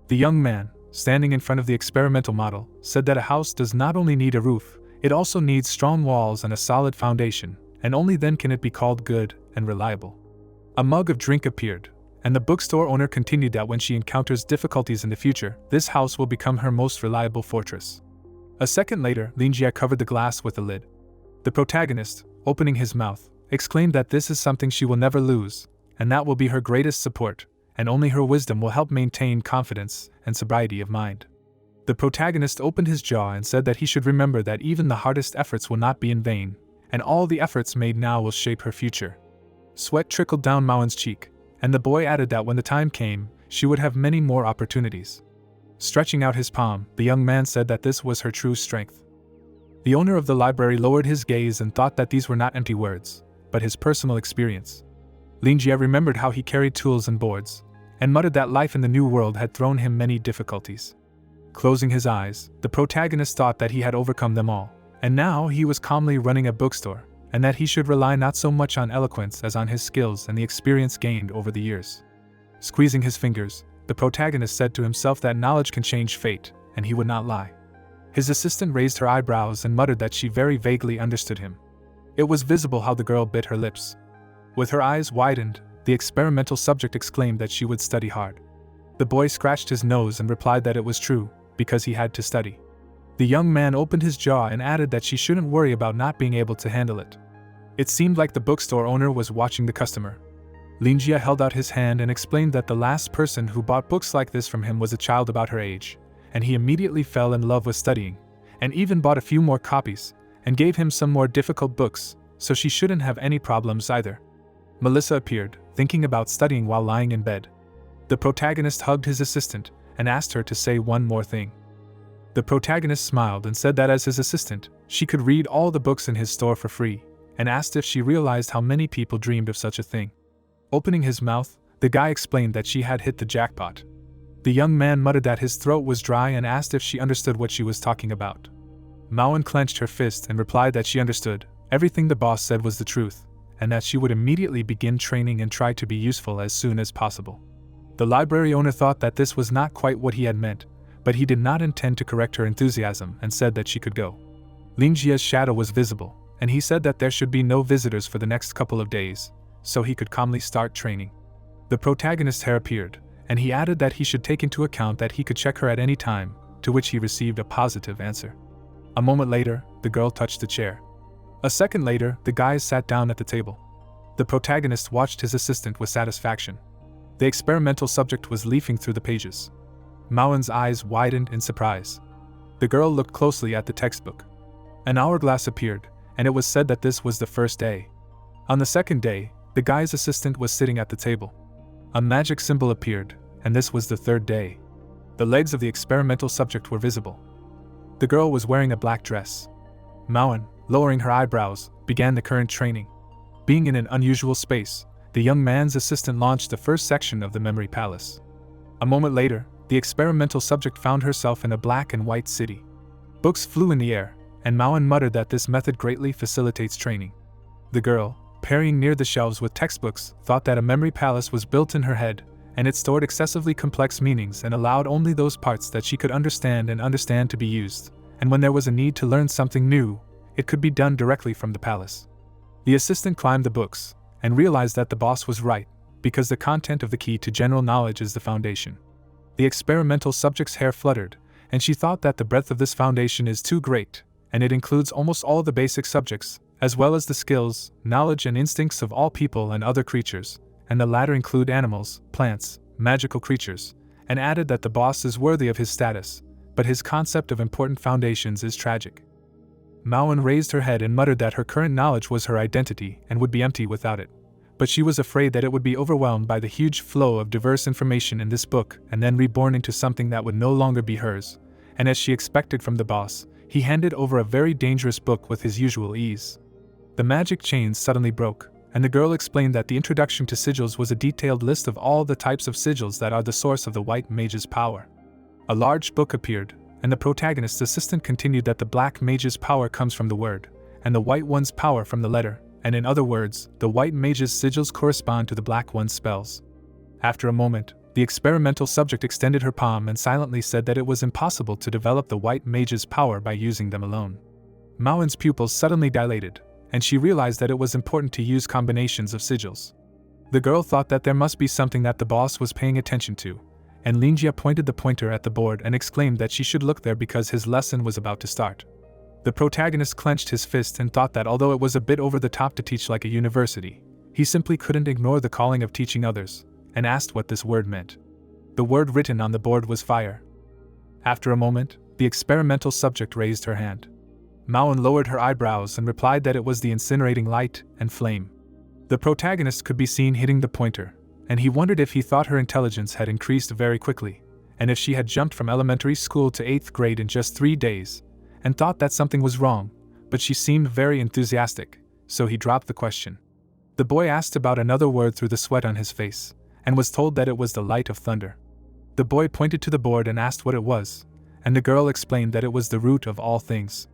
The young man, standing in front of the experimental model, said that a house does not only need a roof, it also needs strong walls and a solid foundation, and only then can it be called good and reliable. A mug of drink appeared, and the bookstore owner continued that when she encounters difficulties in the future, this house will become her most reliable fortress. A second later, Linjia covered the glass with a lid. The protagonist, opening his mouth, exclaimed that this is something she will never lose, and that will be her greatest support, and only her wisdom will help maintain confidence and sobriety of mind. The protagonist opened his jaw and said that he should remember that even the hardest efforts will not be in vain, and all the efforts made now will shape her future. Sweat trickled down Maoen's cheek, and the boy added that when the time came, she would have many more opportunities. Stretching out his palm, the young man said that this was her true strength. The owner of the library lowered his gaze and thought that these were not empty words, but his personal experience. Linjia remembered how he carried tools and boards, and muttered that life in the new world had thrown him many difficulties. Closing his eyes, the protagonist thought that he had overcome them all, and now he was calmly running a bookstore, and that he should rely not so much on eloquence as on his skills and the experience gained over the years. Squeezing his fingers, the protagonist said to himself that knowledge can change fate, and he would not lie. His assistant raised her eyebrows and muttered that she very vaguely understood him. It was visible how the girl bit her lips. With her eyes widened, the experimental subject exclaimed that she would study hard. The boy scratched his nose and replied that it was true, because he had to study. The young man opened his jaw and added that she shouldn't worry about not being able to handle it. It seemed like the bookstore owner was watching the customer. Linjia held out his hand and explained that the last person who bought books like this from him was a child about her age, and he immediately fell in love with studying, and even bought a few more copies, and gave him some more difficult books, so she shouldn't have any problems either. Melissa appeared, thinking about studying while lying in bed. The protagonist hugged his assistant and asked her to say one more thing. The protagonist smiled and said that as his assistant, she could read all the books in his store for free, and asked if she realized how many people dreamed of such a thing. Opening his mouth, the guy explained that she had hit the jackpot. The young man muttered that his throat was dry and asked if she understood what she was talking about. Maoen clenched her fist and replied that she understood. Everything the boss said was the truth, and that she would immediately begin training and try to be useful as soon as possible. The library owner thought that this was not quite what he had meant, but he did not intend to correct her enthusiasm and said that she could go. Linjia's shadow was visible, and he said that there should be no visitors for the next couple of days, so he could calmly start training. The protagonist's hair appeared, and he added that he should take into account that he could check her at any time, to which he received a positive answer. A moment later, the girl touched the chair. A second later, the guys sat down at the table. The protagonist watched his assistant with satisfaction. The experimental subject was leafing through the pages. Maoen's eyes widened in surprise. The girl looked closely at the textbook. An hourglass appeared, and it was said that this was the first day. On the second day, the guy's assistant was sitting at the table. A magic symbol appeared, and this was the third day. The legs of the experimental subject were visible. The girl was wearing a black dress. Maoen, lowering her eyebrows, began the current training. Being in an unusual space, the young man's assistant launched the first section of the memory palace. A moment later, the experimental subject found herself in a black and white city. Books flew in the air, and Maoen muttered that this method greatly facilitates training. The girl, parrying near the shelves with textbooks, thought that a memory palace was built in her head, and it stored excessively complex meanings and allowed only those parts that she could understand to be used, and when there was a need to learn something new, it could be done directly from the palace. The assistant climbed the books, and realized that the boss was right, because the content of the key to general knowledge is the foundation. The experimental subject's hair fluttered, and she thought that the breadth of this foundation is too great, and it includes almost all the basic subjects, as well as the skills, knowledge and instincts of all people and other creatures, and the latter include animals, plants, magical creatures, and added that the boss is worthy of his status, but his concept of important foundations is tragic. Maoen raised her head and muttered that her current knowledge was her identity and would be empty without it, but she was afraid that it would be overwhelmed by the huge flow of diverse information in this book and then reborn into something that would no longer be hers, and as she expected from the boss, he handed over a very dangerous book with his usual ease. The magic chains suddenly broke, and the girl explained that the introduction to sigils was a detailed list of all the types of sigils that are the source of the white mage's power. A large book appeared, and the protagonist's assistant continued that the black mage's power comes from the word, and the white one's power from the letter, and in other words, the white mage's sigils correspond to the black one's spells. After a moment, the experimental subject extended her palm and silently said that it was impossible to develop the white mage's power by using them alone. Maoen's pupils suddenly dilated, and she realized that it was important to use combinations of sigils. The girl thought that there must be something that the boss was paying attention to, and Linjia pointed the pointer at the board and exclaimed that she should look there because his lesson was about to start. The protagonist clenched his fist and thought that although it was a bit over the top to teach like a university, he simply couldn't ignore the calling of teaching others, and asked what this word meant. The word written on the board was fire. After a moment, the experimental subject raised her hand. Maon lowered her eyebrows and replied that it was the incinerating light and flame. The protagonist could be seen hitting the pointer, and he wondered if he thought her intelligence had increased very quickly, and if she had jumped from elementary school to 8th grade in just 3 days, and thought that something was wrong, but she seemed very enthusiastic, so he dropped the question. The boy asked about another word through the sweat on his face, and was told that it was the light of thunder. The boy pointed to the board and asked what it was, and the girl explained that it was the root of all things.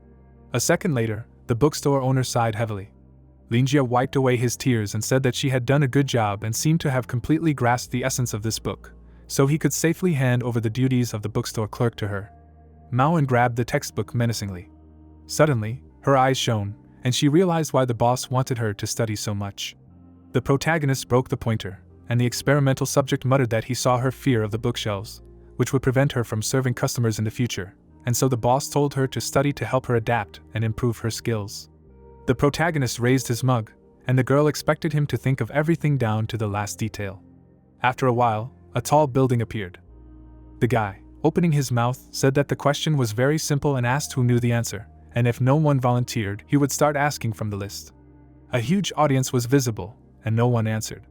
A second later, the bookstore owner sighed heavily. Linjia wiped away his tears and said that she had done a good job and seemed to have completely grasped the essence of this book, so he could safely hand over the duties of the bookstore clerk to her. Maon grabbed the textbook menacingly. Suddenly, her eyes shone, and she realized why the boss wanted her to study so much. The protagonist broke the pointer, and the experimental subject muttered that he saw her fear of the bookshelves, which would prevent her from serving customers in the future, and so the boss told her to study to help her adapt and improve her skills. The protagonist raised his mug, and the girl expected him to think of everything down to the last detail. After a while, a tall building appeared. The guy, opening his mouth, said that the question was very simple and asked who knew the answer, and if no one volunteered, he would start asking from the list. A huge audience was visible, and no one answered.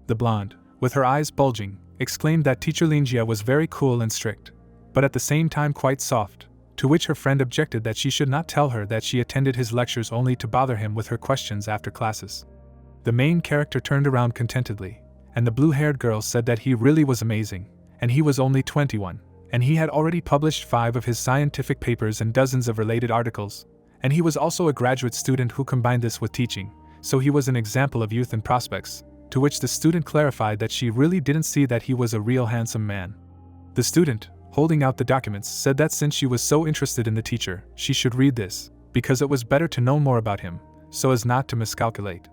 The blonde, with her eyes bulging, exclaimed that Teacher Linjia was very cool and strict, but at the same time quite soft, to which her friend objected that she should not tell her that she attended his lectures only to bother him with her questions after classes. The main character turned around contentedly, and the blue-haired girl said that he really was amazing, and he was only 21, and he had already published 5 of his scientific papers and dozens of related articles, and he was also a graduate student who combined this with teaching, so he was an example of youth and prospects, to which the student clarified that she really didn't see that he was a real handsome man. The student, holding out the documents, said that since she was so interested in the teacher, she should read this, because it was better to know more about him, so as not to miscalculate.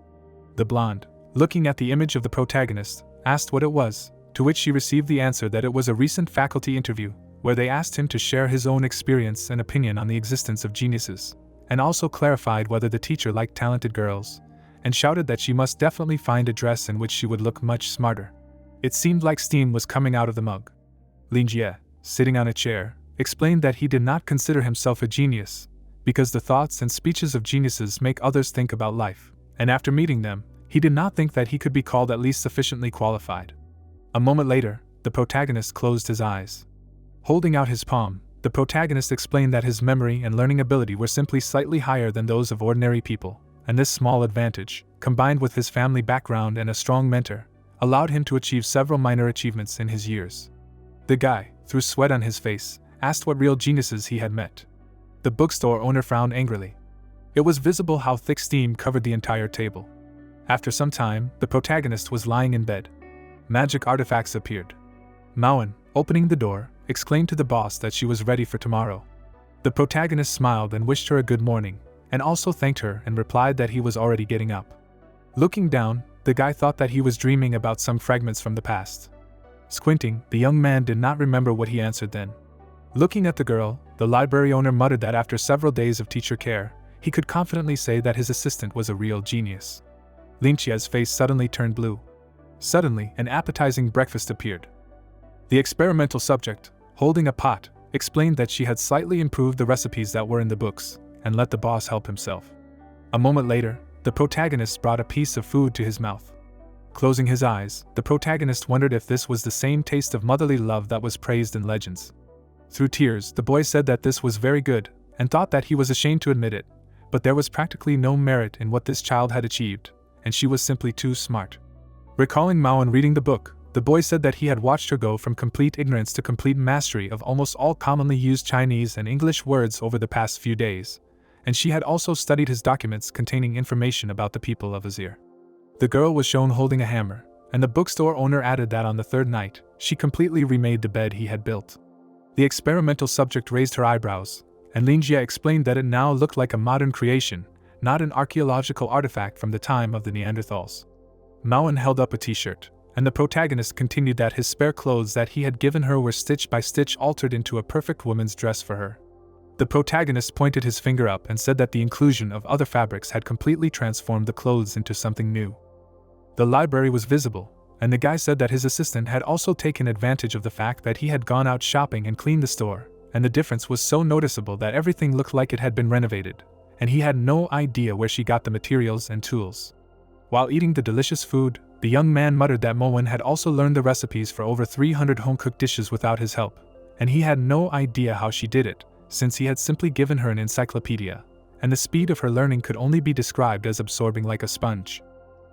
The blonde, looking at the image of the protagonist, asked what it was, to which she received the answer that it was a recent faculty interview, where they asked him to share his own experience and opinion on the existence of geniuses, and also clarified whether the teacher liked talented girls, and shouted that she must definitely find a dress in which she would look much smarter. It seemed like steam was coming out of the mug. Linjie, sitting on a chair, explained that he did not consider himself a genius, because the thoughts and speeches of geniuses make others think about life, and after meeting them, he did not think that he could be called at least sufficiently qualified. A moment later, the protagonist closed his eyes. Holding out his palm, the protagonist explained that his memory and learning ability were simply slightly higher than those of ordinary people, and this small advantage, combined with his family background and a strong mentor, allowed him to achieve several minor achievements in his years. The guy, through sweat on his face, asked what real geniuses he had met. The bookstore owner frowned angrily. It was visible how thick steam covered the entire table. After some time, the protagonist was lying in bed. Magic artifacts appeared. Maon, opening the door, exclaimed to the boss that she was ready for tomorrow. The protagonist smiled and wished her a good morning, and also thanked her and replied that he was already getting up. Looking down, the guy thought that he was dreaming about some fragments from the past. Squinting, the young man did not remember what he answered then. Looking at the girl, the library owner muttered that after several days of teacher care, he could confidently say that his assistant was a real genius. Linjia's face suddenly turned blue. Suddenly, an appetizing breakfast appeared. The experimental subject, holding a pot, explained that she had slightly improved the recipes that were in the books, and let the boss help himself. A moment later, the protagonist brought a piece of food to his mouth. Closing his eyes, the protagonist wondered if this was the same taste of motherly love that was praised in legends. Through tears, the boy said that this was very good, and thought that he was ashamed to admit it, but there was practically no merit in what this child had achieved, and she was simply too smart. Recalling Maon reading the book, the boy said that he had watched her go from complete ignorance to complete mastery of almost all commonly used Chinese and English words over the past few days, and she had also studied his documents containing information about the people of Azir. The girl was shown holding a hammer, and the bookstore owner added that on the 3rd night, she completely remade the bed he had built. The experimental subject raised her eyebrows, and Linjie explained that it now looked like a modern creation, not an archaeological artifact from the time of the Neanderthals. Mauen held up a t-shirt, and the protagonist continued that his spare clothes that he had given her were stitch by stitch altered into a perfect woman's dress for her. The protagonist pointed his finger up and said that the inclusion of other fabrics had completely transformed the clothes into something new. The library was visible, and the guy said that his assistant had also taken advantage of the fact that he had gone out shopping and cleaned the store, and the difference was so noticeable that everything looked like it had been renovated, and he had no idea where she got the materials and tools. While eating the delicious food, the young man muttered that Mauen had also learned the recipes for over 300 home-cooked dishes without his help, and he had no idea how she did it, since he had simply given her an encyclopedia, and the speed of her learning could only be described as absorbing like a sponge.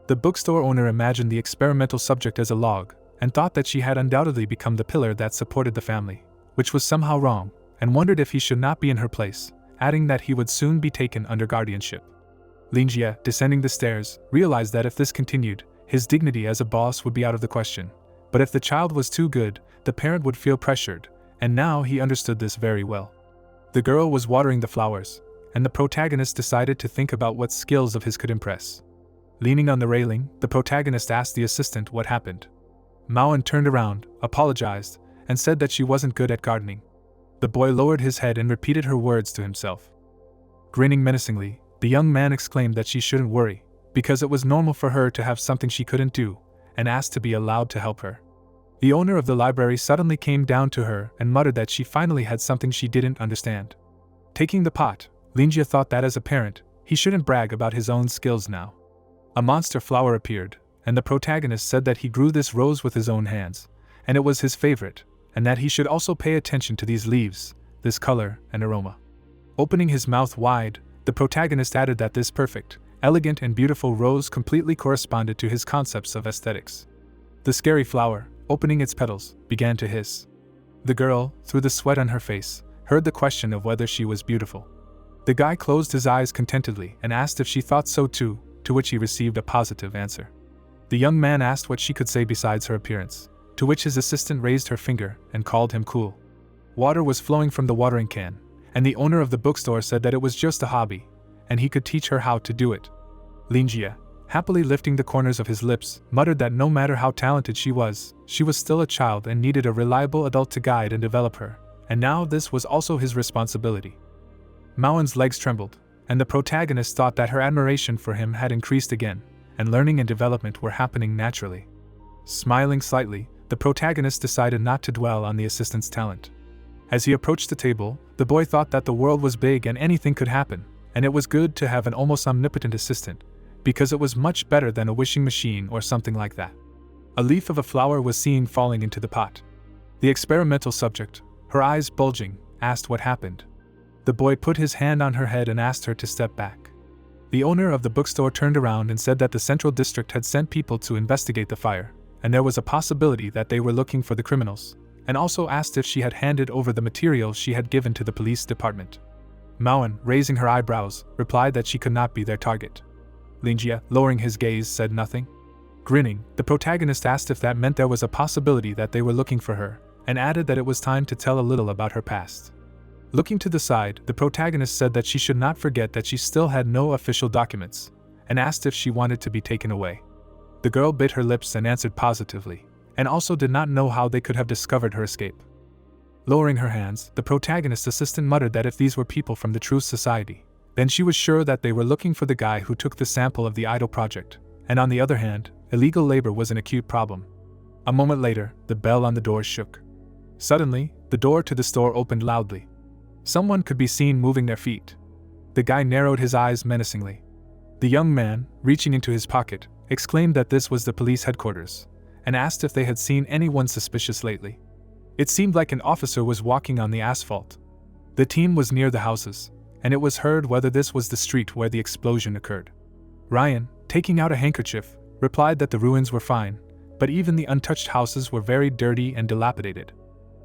The bookstore owner imagined the experimental subject as a log, and thought that she had undoubtedly become the pillar that supported the family, which was somehow wrong, and wondered if he should not be in her place, adding that he would soon be taken under guardianship. Linjie, descending the stairs, realized that if this continued, his dignity as a boss would be out of the question, but if the child was too good, the parent would feel pressured, and now he understood this very well. The girl was watering the flowers, and the protagonist decided to think about what skills of his could impress. Leaning on the railing, the protagonist asked the assistant what happened. Mauen turned around, apologized, and said that she wasn't good at gardening. The boy lowered his head and repeated her words to himself. Grinning menacingly, the young man exclaimed that she shouldn't worry, because it was normal for her to have something she couldn't do, and asked to be allowed to help her. The owner of the library suddenly came down to her and muttered that she finally had something she didn't understand. Taking the pot, Linjie thought that as a parent, he shouldn't brag about his own skills now. A monster flower appeared, and the protagonist said that he grew this rose with his own hands, and it was his favorite, and that he should also pay attention to these leaves, this color and aroma. Opening his mouth wide, the protagonist added that this perfect, elegant and beautiful rose completely corresponded to his concepts of aesthetics. The scary flower, opening its petals, began to hiss. The girl, through the sweat on her face, heard the question of whether she was beautiful. The guy closed his eyes contentedly and asked if she thought so too, to which he received a positive answer. The young man asked what she could say besides her appearance, to which his assistant raised her finger and called him cool. Water was flowing from the watering can, and the owner of the bookstore said that it was just a hobby, and he could teach her how to do it. Linjie, happily lifting the corners of his lips, muttered that no matter how talented she was still a child and needed a reliable adult to guide and develop her, and now this was also his responsibility. Mauen's legs trembled, and the protagonist thought that her admiration for him had increased again, and learning and development were happening naturally. Smiling slightly, the protagonist decided not to dwell on the assistant's talent. As he approached the table, the boy thought that the world was big and anything could happen, and it was good to have an almost omnipotent assistant, because it was much better than a wishing machine or something like that. A leaf of a flower was seen falling into the pot. The experimental subject, her eyes bulging, asked what happened. The boy put his hand on her head and asked her to step back. The owner of the bookstore turned around and said that the central district had sent people to investigate the fire, and there was a possibility that they were looking for the criminals, and also asked if she had handed over the materials she had given to the police department. Mauen, raising her eyebrows, replied that she could not be their target. Linjie, lowering his gaze, said nothing. Grinning, the protagonist asked if that meant there was a possibility that they were looking for her, and added that it was time to tell a little about her past. Looking to the side, the protagonist said that she should not forget that she still had no official documents, and asked if she wanted to be taken away. The girl bit her lips and answered positively, and also did not know how they could have discovered her escape. Lowering her hands, the protagonist's assistant muttered that if these were people from the Truth Society, then she was sure that they were looking for the guy who took the sample of the idol project, and on the other hand, illegal labor was an acute problem. A moment later, the bell on the door shook. Suddenly, the door to the store opened loudly. Someone could be seen moving their feet. The guy narrowed his eyes menacingly. The young man, reaching into his pocket, exclaimed that this was the police headquarters, and asked if they had seen anyone suspicious lately. It seemed like an officer was walking on the asphalt. The team was near the houses, and it was heard whether this was the street where the explosion occurred. Ryan, taking out a handkerchief, replied that the ruins were fine, but even the untouched houses were very dirty and dilapidated.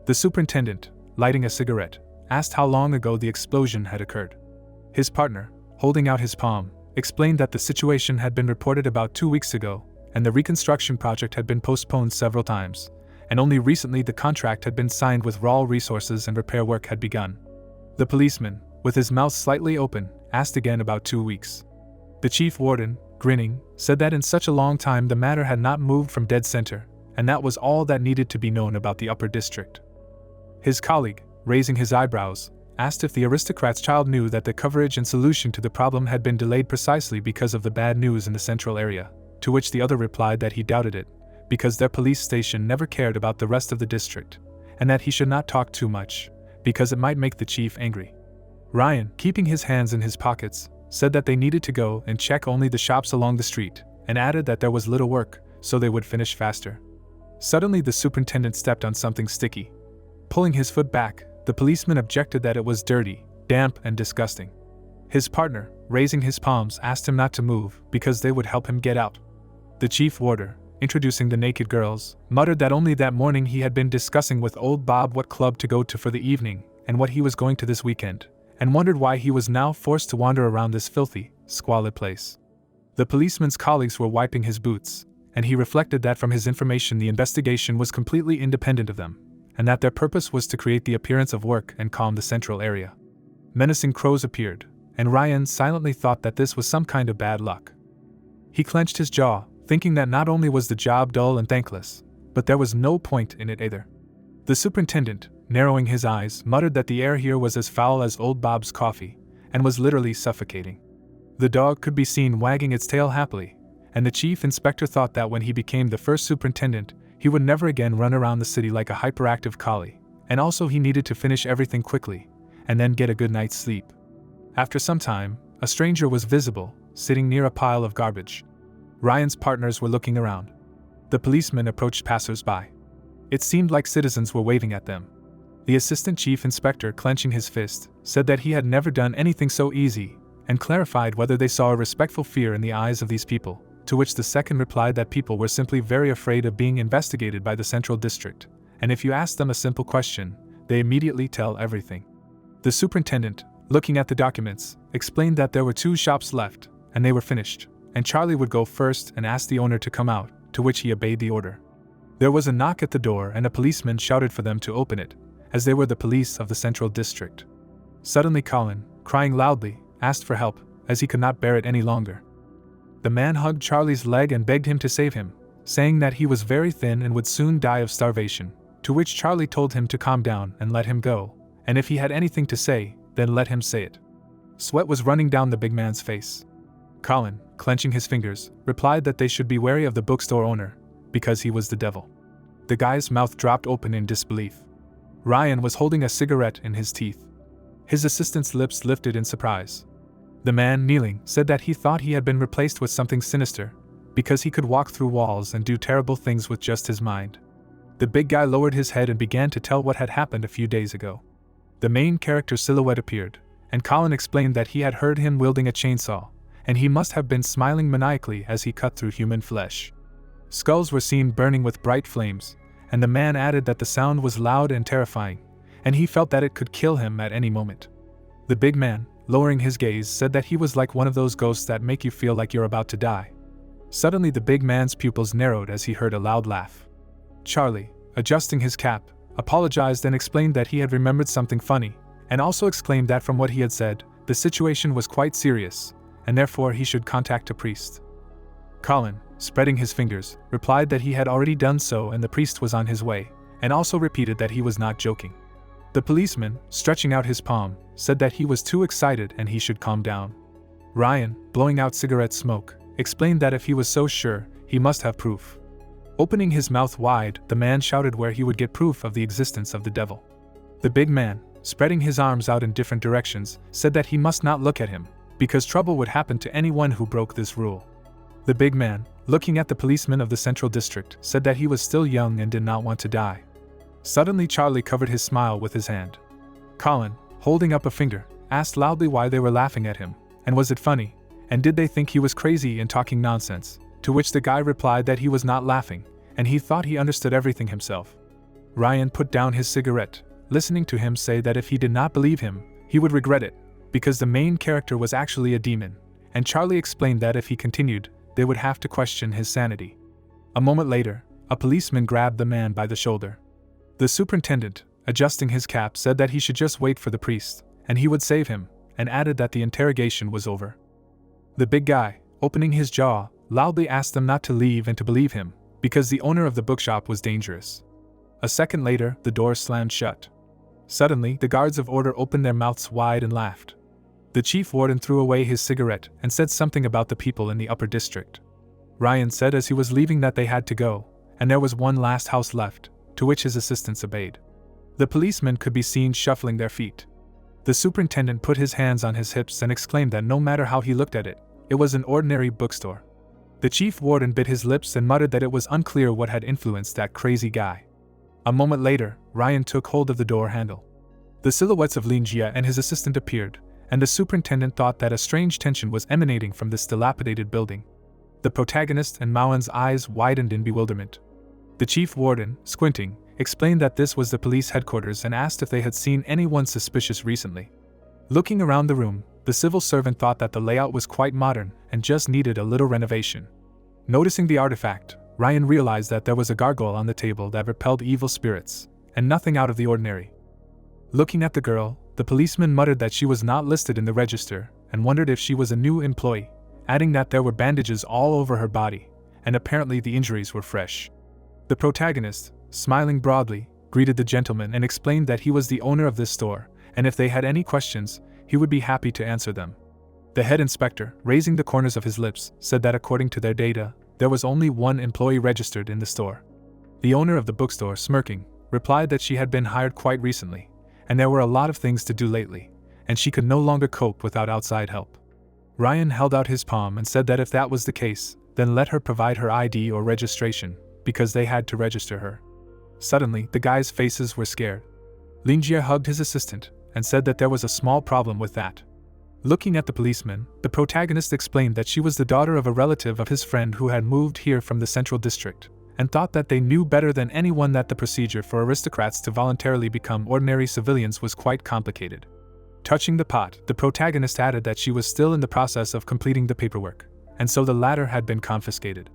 The superintendent, lighting a cigarette, asked how long ago the explosion had occurred. His partner, holding out his palm, explained that the situation had been reported about 2 weeks ago, and the reconstruction project had been postponed several times, and only recently the contract had been signed with raw resources and repair work had begun. The policeman, with his mouth slightly open, asked again about 2 weeks. The chief warden, grinning, said that in such a long time the matter had not moved from dead center, and that was all that needed to be known about the upper district. His colleague, raising his eyebrows, asked if the aristocrat's child knew that the coverage and solution to the problem had been delayed precisely because of the bad news in the central area, to which the other replied that he doubted it, because their police station never cared about the rest of the district, and that he should not talk too much, because it might make the chief angry. Ryan, keeping his hands in his pockets, said that they needed to go and check only the shops along the street, and added that there was little work, so they would finish faster. Suddenly the superintendent stepped on something sticky. Pulling his foot back, the policeman objected that it was dirty, damp, and disgusting. His partner, raising his palms, asked him not to move because they would help him get out. The chief warder, introducing the naked girls, muttered that only that morning he had been discussing with old Bob what club to go to for the evening and what he was going to this weekend, and wondered why he was now forced to wander around this filthy, squalid place. The policeman's colleagues were wiping his boots, and he reflected that from his information the investigation was completely independent of them, and that their purpose was to create the appearance of work and calm the central area. Menacing crows appeared, and Ryan silently thought that this was some kind of bad luck. He clenched his jaw, thinking that not only was the job dull and thankless, but there was no point in it either. The superintendent, narrowing his eyes, muttered that the air here was as foul as old Bob's coffee, and was literally suffocating. The dog could be seen wagging its tail happily, and the chief inspector thought that when he became the first superintendent, he would never again run around the city like a hyperactive collie, and also he needed to finish everything quickly, and then get a good night's sleep. After some time, a stranger was visible, sitting near a pile of garbage. Ryan's partners were looking around. The policeman approached passers-by. It seemed like citizens were waving at them. The assistant chief inspector, clenching his fist, said that he had never done anything so easy, and clarified whether they saw a respectful fear in the eyes of these people, to which the second replied that people were simply very afraid of being investigated by the central district, and if you ask them a simple question, they immediately tell everything. The superintendent, looking at the documents, explained that there were 2 shops left, and they were finished, and Charlie would go first and ask the owner to come out, to which he obeyed the order. There was a knock at the door and a policeman shouted for them to open it, as they were the police of the central district. Suddenly Colin, crying loudly, asked for help, as he could not bear it any longer. The man hugged Charlie's leg and begged him to save him, saying that he was very thin and would soon die of starvation, to which Charlie told him to calm down and let him go, and if he had anything to say, then let him say it. Sweat was running down the big man's face. Colin, clenching his fingers, replied that they should be wary of the bookstore owner, because he was the devil. The guy's mouth dropped open in disbelief. Ryan was holding a cigarette in his teeth. His assistant's lips lifted in surprise. The man, kneeling, said that he thought he had been replaced with something sinister, because he could walk through walls and do terrible things with just his mind. The big guy lowered his head and began to tell what had happened a few days ago. The main character's silhouette appeared, and Colin explained that he had heard him wielding a chainsaw, and he must have been smiling maniacally as he cut through human flesh. Skulls were seen burning with bright flames, and the man added that the sound was loud and terrifying, and he felt that it could kill him at any moment. The big man, lowering his gaze, said that he was like one of those ghosts that make you feel like you're about to die. Suddenly the big man's pupils narrowed as he heard a loud laugh. Charlie, adjusting his cap, apologized and explained that he had remembered something funny, and also exclaimed that from what he had said, the situation was quite serious, and therefore he should contact a priest. Colin, spreading his fingers, replied that he had already done so and the priest was on his way, and also repeated that he was not joking. The policeman, stretching out his palm, said that he was too excited and he should calm down. Ryan, blowing out cigarette smoke, explained that if he was so sure, he must have proof. Opening his mouth wide, the man shouted where he would get proof of the existence of the devil. The big man, spreading his arms out in different directions, said that he must not look at him, because trouble would happen to anyone who broke this rule. The big man, looking at the policeman of the central district, said that he was still young and did not want to die. Suddenly Charlie covered his smile with his hand. Colin, holding up a finger, asked loudly why they were laughing at him, and was it funny, and did they think he was crazy and talking nonsense, to which the guy replied that he was not laughing, and he thought he understood everything himself. Ryan put down his cigarette, listening to him say that if he did not believe him, he would regret it, because the main character was actually a demon, and Charlie explained that if he continued, they would have to question his sanity. A moment later, a policeman grabbed the man by the shoulder. The superintendent, adjusting his cap, said that he should just wait for the priest, and he would save him, and added that the interrogation was over. The big guy, opening his jaw, loudly asked them not to leave and to believe him, because the owner of the bookshop was dangerous. A second later, the door slammed shut. Suddenly, the guards of order opened their mouths wide and laughed. The chief warden threw away his cigarette and said something about the people in the upper district. Ryan said as he was leaving that they had to go, and there was one last house left, to which his assistants obeyed. The policemen could be seen shuffling their feet. The superintendent put his hands on his hips and exclaimed that no matter how he looked at it, it was an ordinary bookstore. The chief warden bit his lips and muttered that it was unclear what had influenced that crazy guy. A moment later, Ryan took hold of the door handle. The silhouettes of Lin Jie and his assistant appeared, and the superintendent thought that a strange tension was emanating from this dilapidated building. The protagonist and Maoen's eyes widened in bewilderment. The chief warden, squinting, explained that this was the police headquarters and asked if they had seen anyone suspicious recently. Looking around the room, the civil servant thought that the layout was quite modern and just needed a little renovation. Noticing the artifact, Ryan realized that there was a gargoyle on the table that repelled evil spirits, and nothing out of the ordinary. Looking at the girl, the policeman muttered that she was not listed in the register and wondered if she was a new employee, adding that there were bandages all over her body, and apparently the injuries were fresh. The protagonist, smiling broadly, greeted the gentleman and explained that he was the owner of this store, and if they had any questions, he would be happy to answer them. The head inspector, raising the corners of his lips, said that according to their data, there was only one employee registered in the store. The owner of the bookstore, smirking, replied that she had been hired quite recently, and there were a lot of things to do lately, and she could no longer cope without outside help. Ryan held out his palm and said that if that was the case, then let her provide her ID or registration, because they had to register her. Suddenly, the guys' faces were scared. Lin Jie hugged his assistant and said that there was a small problem with that. Looking at the policeman, the protagonist explained that she was the daughter of a relative of his friend who had moved here from the central district, and thought that they knew better than anyone that the procedure for aristocrats to voluntarily become ordinary civilians was quite complicated. Touching the pot, the protagonist added that she was still in the process of completing the paperwork, and so the latter had been confiscated.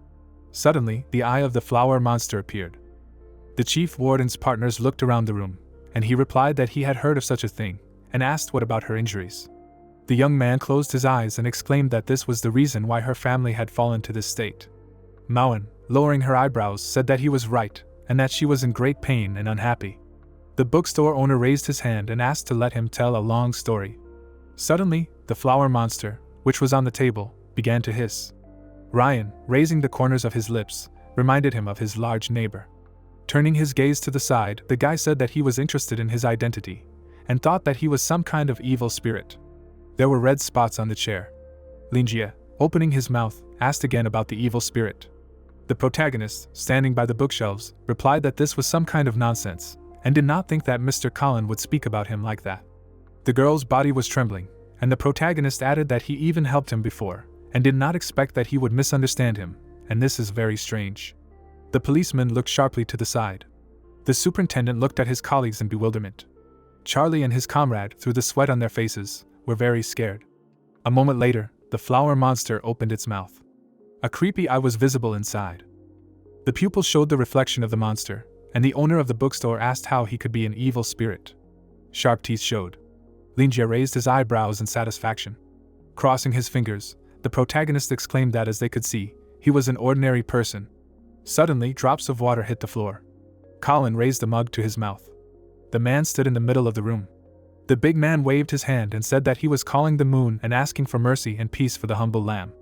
Suddenly, the eye of the flower monster appeared. The chief warden's partners looked around the room, and he replied that he had heard of such a thing, and asked what about her injuries. The young man closed his eyes and exclaimed that this was the reason why her family had fallen to this state. Maoen, lowering her eyebrows, said that he was right, and that she was in great pain and unhappy. The bookstore owner raised his hand and asked to let him tell a long story. Suddenly, the flower monster, which was on the table, began to hiss. Ryan, raising the corners of his lips, reminded him of his large neighbor. Turning his gaze to the side, the guy said that he was interested in his identity, and thought that he was some kind of evil spirit. There were red spots on the chair. Lin Jie, opening his mouth, asked again about the evil spirit. The protagonist, standing by the bookshelves, replied that this was some kind of nonsense, and did not think that Mr. Colin would speak about him like that. The girl's body was trembling, and the protagonist added that he even helped him before, and did not expect that he would misunderstand him, and this is very strange. The policeman looked sharply to the side. The superintendent looked at his colleagues in bewilderment. Charlie and his comrade, through the sweat on their faces, were very scared. A moment later, the flower monster opened its mouth. A creepy eye was visible inside. The pupil showed the reflection of the monster, and the owner of the bookstore asked how he could be an evil spirit. Sharp teeth showed. Lin Jie raised his eyebrows in satisfaction. Crossing his fingers, the protagonist exclaimed that as they could see, he was an ordinary person. Suddenly, drops of water hit the floor. Colin raised the mug to his mouth. The man stood in the middle of the room. The big man waved his hand and said that he was calling the moon and asking for mercy and peace for the humble lamb.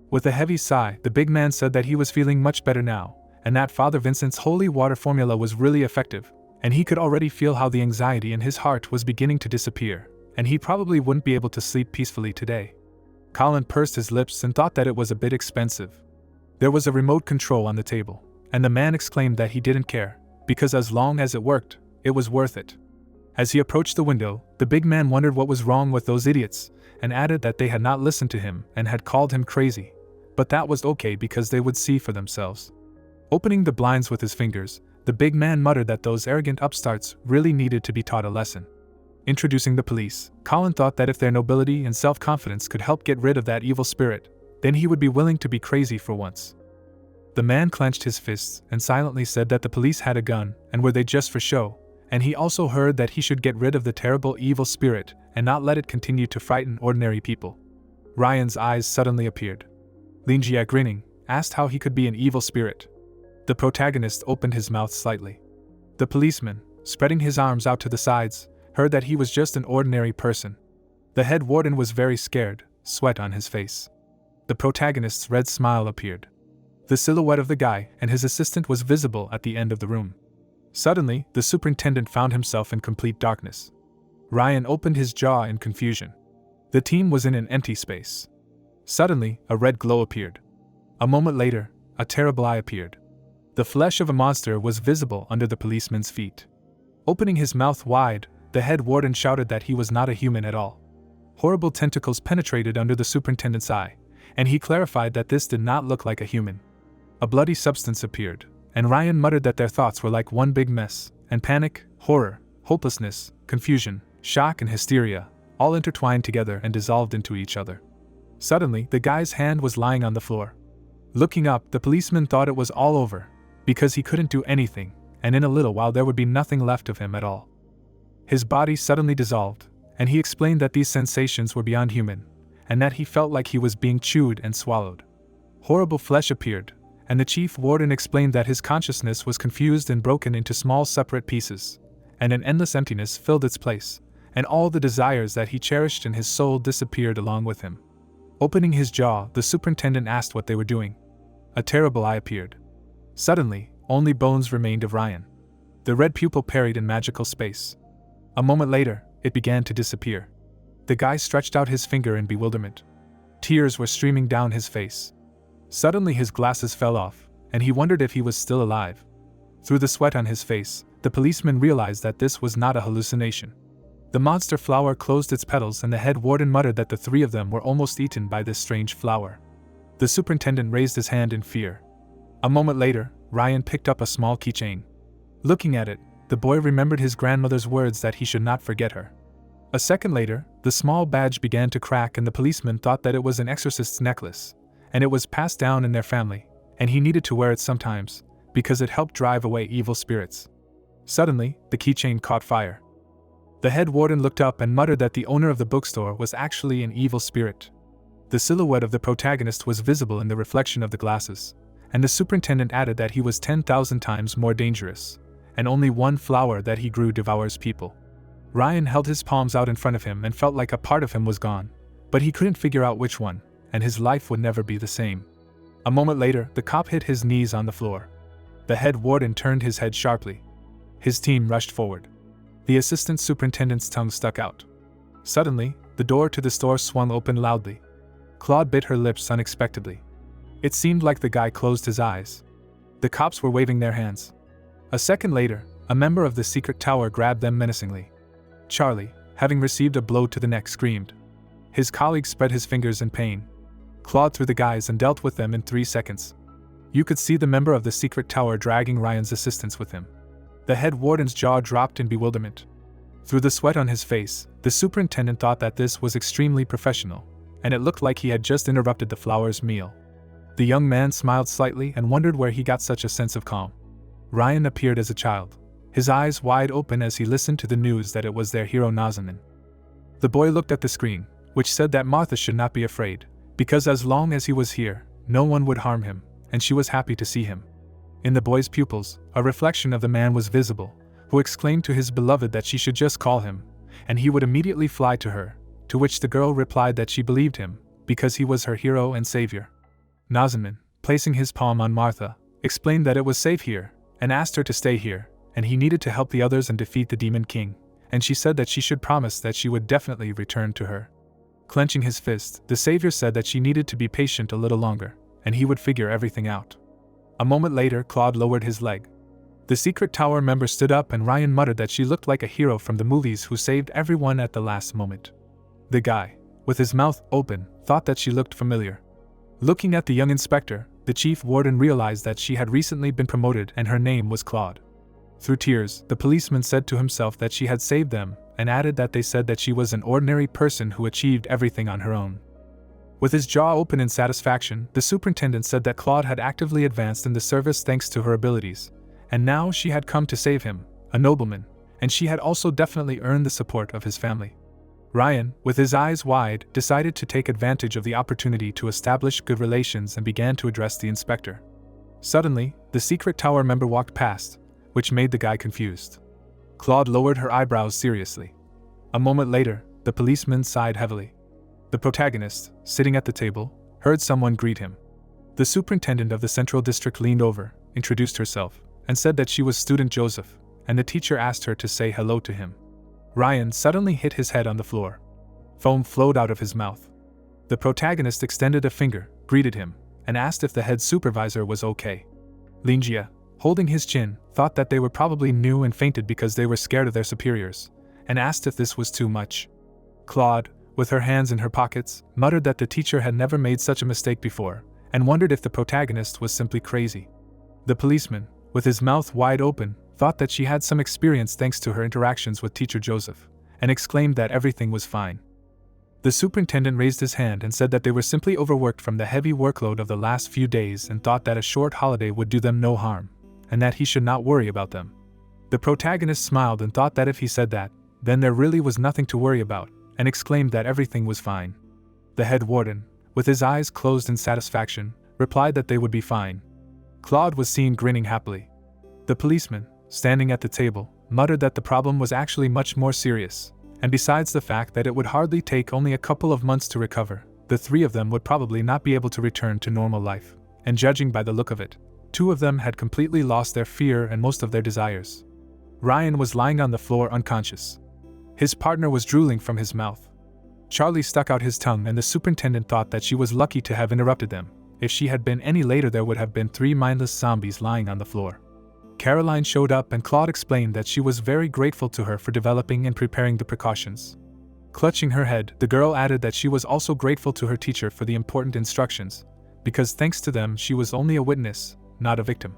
With a heavy sigh, the big man said that he was feeling much better now, and that Father Vincent's holy water formula was really effective, and he could already feel how the anxiety in his heart was beginning to disappear, and he probably wouldn't be able to sleep peacefully today. Colin pursed his lips and thought that it was a bit expensive. There was a remote control on the table, and the man exclaimed that he didn't care, because as long as it worked, it was worth it. As he approached the window, the big man wondered what was wrong with those idiots, and added that they had not listened to him and had called him crazy, but that was okay because they would see for themselves. Opening the blinds with his fingers, the big man muttered that those arrogant upstarts really needed to be taught a lesson. Introducing the police, Colin thought that if their nobility and self-confidence could help get rid of that evil spirit, then he would be willing to be crazy for once. The man clenched his fists and silently said that the police had a gun, and were they just for show, and he also heard that he should get rid of the terrible evil spirit and not let it continue to frighten ordinary people. Ryan's eyes suddenly appeared. Lin Jie, grinning, asked how he could be an evil spirit. The protagonist opened his mouth slightly. The policeman, spreading his arms out to the sides, heard that he was just an ordinary person. The head warden was very scared, sweat on his face. The protagonist's red smile appeared. The silhouette of the guy and his assistant was visible at the end of the room. Suddenly, the superintendent found himself in complete darkness. Ryan opened his jaw in confusion. The team was in an empty space. Suddenly, a red glow appeared. A moment later, a terrible eye appeared. The flesh of a monster was visible under the policeman's feet. Opening his mouth wide, the head warden shouted that he was not a human at all. Horrible tentacles penetrated under the superintendent's eye, and he clarified that this did not look like a human. A bloody substance appeared, and Ryan muttered that their thoughts were like one big mess, and panic, horror, hopelessness, confusion, shock and hysteria, all intertwined together and dissolved into each other. Suddenly, the guy's hand was lying on the floor. Looking up, the policeman thought it was all over, because he couldn't do anything, and in a little while there would be nothing left of him at all. His body suddenly dissolved, and he explained that these sensations were beyond human, and that he felt like he was being chewed and swallowed. Horrible flesh appeared, and the chief warden explained that his consciousness was confused and broken into small separate pieces, and an endless emptiness filled its place, and all the desires that he cherished in his soul disappeared along with him. Opening his jaw, the superintendent asked what they were doing. A terrible eye appeared. Suddenly, only bones remained of Ryan. The red pupil parried in magical space. A moment later, it began to disappear. The guy stretched out his finger in bewilderment. Tears were streaming down his face. Suddenly his glasses fell off, and he wondered if he was still alive. Through the sweat on his face, the policeman realized that this was not a hallucination. The monster flower closed its petals, and the head warden muttered that the three of them were almost eaten by this strange flower. The superintendent raised his hand in fear. A moment later, Ryan picked up a small keychain. Looking at it, the boy remembered his grandmother's words that he should not forget her. A second later, the small badge began to crack, and the policeman thought that it was an exorcist's necklace, and it was passed down in their family, and he needed to wear it sometimes, because it helped drive away evil spirits. Suddenly, the keychain caught fire. The head warden looked up and muttered that the owner of the bookstore was actually an evil spirit. The silhouette of the protagonist was visible in the reflection of the glasses, and the superintendent added that he was 10,000 times more dangerous, and only one flower that he grew devours people. Ryan held his palms out in front of him and felt like a part of him was gone, but he couldn't figure out which one, and his life would never be the same. A moment later, the cop hit his knees on the floor. The head warden turned his head sharply. His team rushed forward. The assistant superintendent's tongue stuck out. Suddenly, the door to the store swung open loudly. Claude bit her lips unexpectedly. It seemed like the guy closed his eyes. The cops were waving their hands. A second later, a member of the secret tower grabbed them menacingly. Charlie, having received a blow to the neck, screamed. His colleague spread his fingers in pain. Claude threw the guys and dealt with them in 3 seconds. You could see the member of the secret tower dragging Ryan's assistants with him. The head warden's jaw dropped in bewilderment. Through the sweat on his face, the superintendent thought that this was extremely professional, and it looked like he had just interrupted the flower's meal. The young man smiled slightly and wondered where he got such a sense of calm. Ryan appeared as a child, his eyes wide open as he listened to the news that it was their hero Nazanin. The boy looked at the screen, which said that Martha should not be afraid, because as long as he was here, no one would harm him, and she was happy to see him. In the boy's pupils, a reflection of the man was visible, who exclaimed to his beloved that she should just call him, and he would immediately fly to her, to which the girl replied that she believed him, because he was her hero and savior. Nazanin, placing his palm on Martha, explained that it was safe here, and asked her to stay here, and he needed to help the others and defeat the Demon King, and she said that she should promise that she would definitely return to her. Clenching his fist, the savior said that she needed to be patient a little longer, and he would figure everything out. A moment later, Claude lowered his leg. The secret tower member stood up, and Ryan muttered that she looked like a hero from the movies who saved everyone at the last moment. The guy, with his mouth open, thought that she looked familiar. Looking at the young inspector, the chief warden realized that she had recently been promoted and her name was Claude. Through tears, the policeman said to himself that she had saved them, and added that they said that she was an ordinary person who achieved everything on her own. With his jaw open in satisfaction, the superintendent said that Claude had actively advanced in the service thanks to her abilities, and now she had come to save him, a nobleman, and she had also definitely earned the support of his family. Ryan, with his eyes wide, decided to take advantage of the opportunity to establish good relations and began to address the inspector. Suddenly, the secret tower member walked past, which made the guy confused. Claude lowered her eyebrows seriously. A moment later, the policeman sighed heavily. The protagonist, sitting at the table, heard someone greet him. The superintendent of the Central District leaned over, introduced herself, and said that she was student Joseph, and the teacher asked her to say hello to him. Ryan suddenly hit his head on the floor. Foam flowed out of his mouth. The protagonist extended a finger, greeted him, and asked if the head supervisor was okay. Linjia, holding his chin, thought that they were probably new and fainted because they were scared of their superiors, and asked if this was too much. Claude, with her hands in her pockets, muttered that the teacher had never made such a mistake before, and wondered if the protagonist was simply crazy. The policeman, with his mouth wide open, thought that she had some experience thanks to her interactions with teacher Joseph, and exclaimed that everything was fine. The superintendent raised his hand and said that they were simply overworked from the heavy workload of the last few days and thought that a short holiday would do them no harm, and that he should not worry about them. The protagonist smiled and thought that if he said that, then there really was nothing to worry about, and exclaimed that everything was fine. The head warden, with his eyes closed in satisfaction, replied that they would be fine. Claude was seen grinning happily. The policeman, standing at the table, muttered that the problem was actually much more serious, and besides the fact that it would hardly take only a couple of months to recover, the three of them would probably not be able to return to normal life, and judging by the look of it, two of them had completely lost their fear and most of their desires. Ryan was lying on the floor unconscious. His partner was drooling from his mouth. Charlie stuck out his tongue and the superintendent thought that she was lucky to have interrupted them. If she had been any later there would have been 3 mindless zombies lying on the floor. Caroline showed up and Claude explained that she was very grateful to her for developing and preparing the precautions. Clutching her head, the girl added that she was also grateful to her teacher for the important instructions, because thanks to them she was only a witness, not a victim.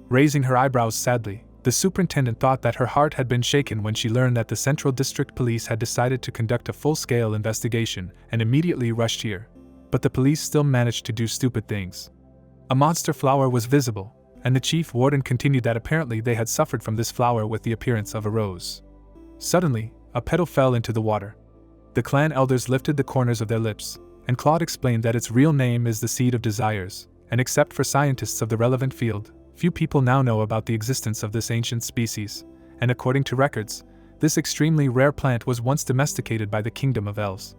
Raising her eyebrows sadly, the superintendent thought that her heart had been shaken when she learned that the Central District Police had decided to conduct a full-scale investigation and immediately rushed here. But the police still managed to do stupid things. A monster flower was visible, and the chief warden continued that apparently they had suffered from this flower with the appearance of a rose. Suddenly, a petal fell into the water. The clan elders lifted the corners of their lips, and Claude explained that its real name is the Seed of Desires, and except for scientists of the relevant field, few people now know about the existence of this ancient species, and according to records, this extremely rare plant was once domesticated by the Kingdom of Elves.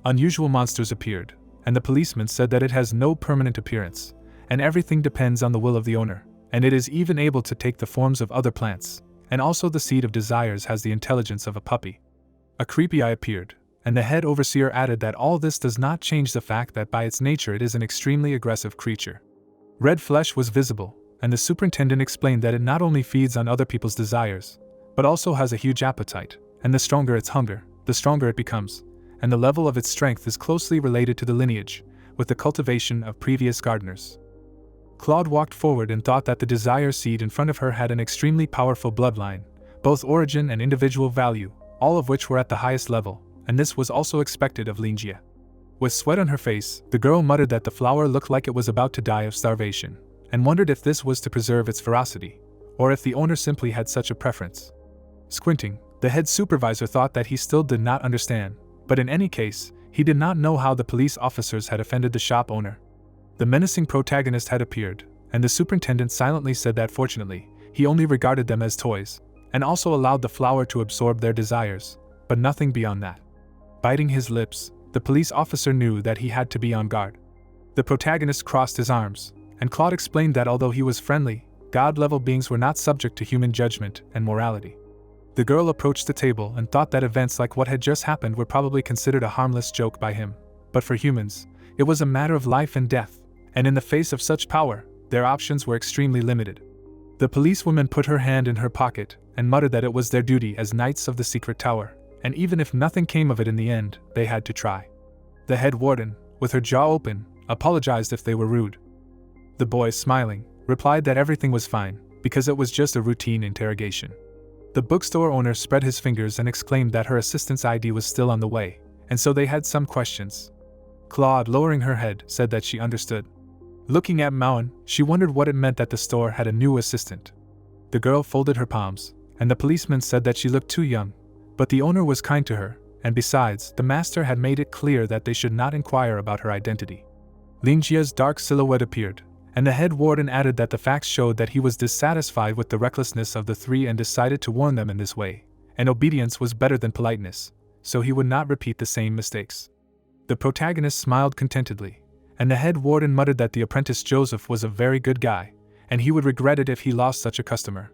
Unusual monsters appeared, and the policeman said that it has no permanent appearance, and everything depends on the will of the owner, and it is even able to take the forms of other plants, and also the Seed of Desires has the intelligence of a puppy. A creepy eye appeared, and the head overseer added that all this does not change the fact that by its nature it is an extremely aggressive creature. Red flesh was visible, and the superintendent explained that it not only feeds on other people's desires, but also has a huge appetite, and the stronger its hunger, the stronger it becomes, and the level of its strength is closely related to the lineage, with the cultivation of previous gardeners. Claude walked forward and thought that the desire seed in front of her had an extremely powerful bloodline, both origin and individual value, all of which were at the highest level, and this was also expected of Linjia. With sweat on her face, the girl muttered that the flower looked like it was about to die of starvation, and wondered if this was to preserve its ferocity, or if the owner simply had such a preference. Squinting, the head supervisor thought that he still did not understand, but in any case, he did not know how the police officers had offended the shop owner. The menacing protagonist had appeared, and the superintendent silently said that fortunately, he only regarded them as toys, and also allowed the flower to absorb their desires, but nothing beyond that. Biting his lips, the police officer knew that he had to be on guard. The protagonist crossed his arms, and Claude explained that although he was friendly, God-level beings were not subject to human judgment and morality. The girl approached the table and thought that events like what had just happened were probably considered a harmless joke by him, but for humans, it was a matter of life and death, and in the face of such power, their options were extremely limited. The policewoman put her hand in her pocket and muttered that it was their duty as knights of the secret tower, and even if nothing came of it in the end, they had to try. The head warden, with her jaw open, apologized if they were rude. The boy, smiling, replied that everything was fine, because it was just a routine interrogation. The bookstore owner spread his fingers and exclaimed that her assistant's ID was still on the way, and so they had some questions. Claude, lowering her head, said that she understood. Looking at Mauen, she wondered what it meant that the store had a new assistant. The girl folded her palms, and the policeman said that she looked too young, but the owner was kind to her, and besides, the master had made it clear that they should not inquire about her identity. Linjia's dark silhouette appeared, and the head warden added that the facts showed that he was dissatisfied with the recklessness of the three and decided to warn them in this way, and obedience was better than politeness, so he would not repeat the same mistakes. The protagonist smiled contentedly, and the head warden muttered that the apprentice Joseph was a very good guy, and he would regret it if he lost such a customer.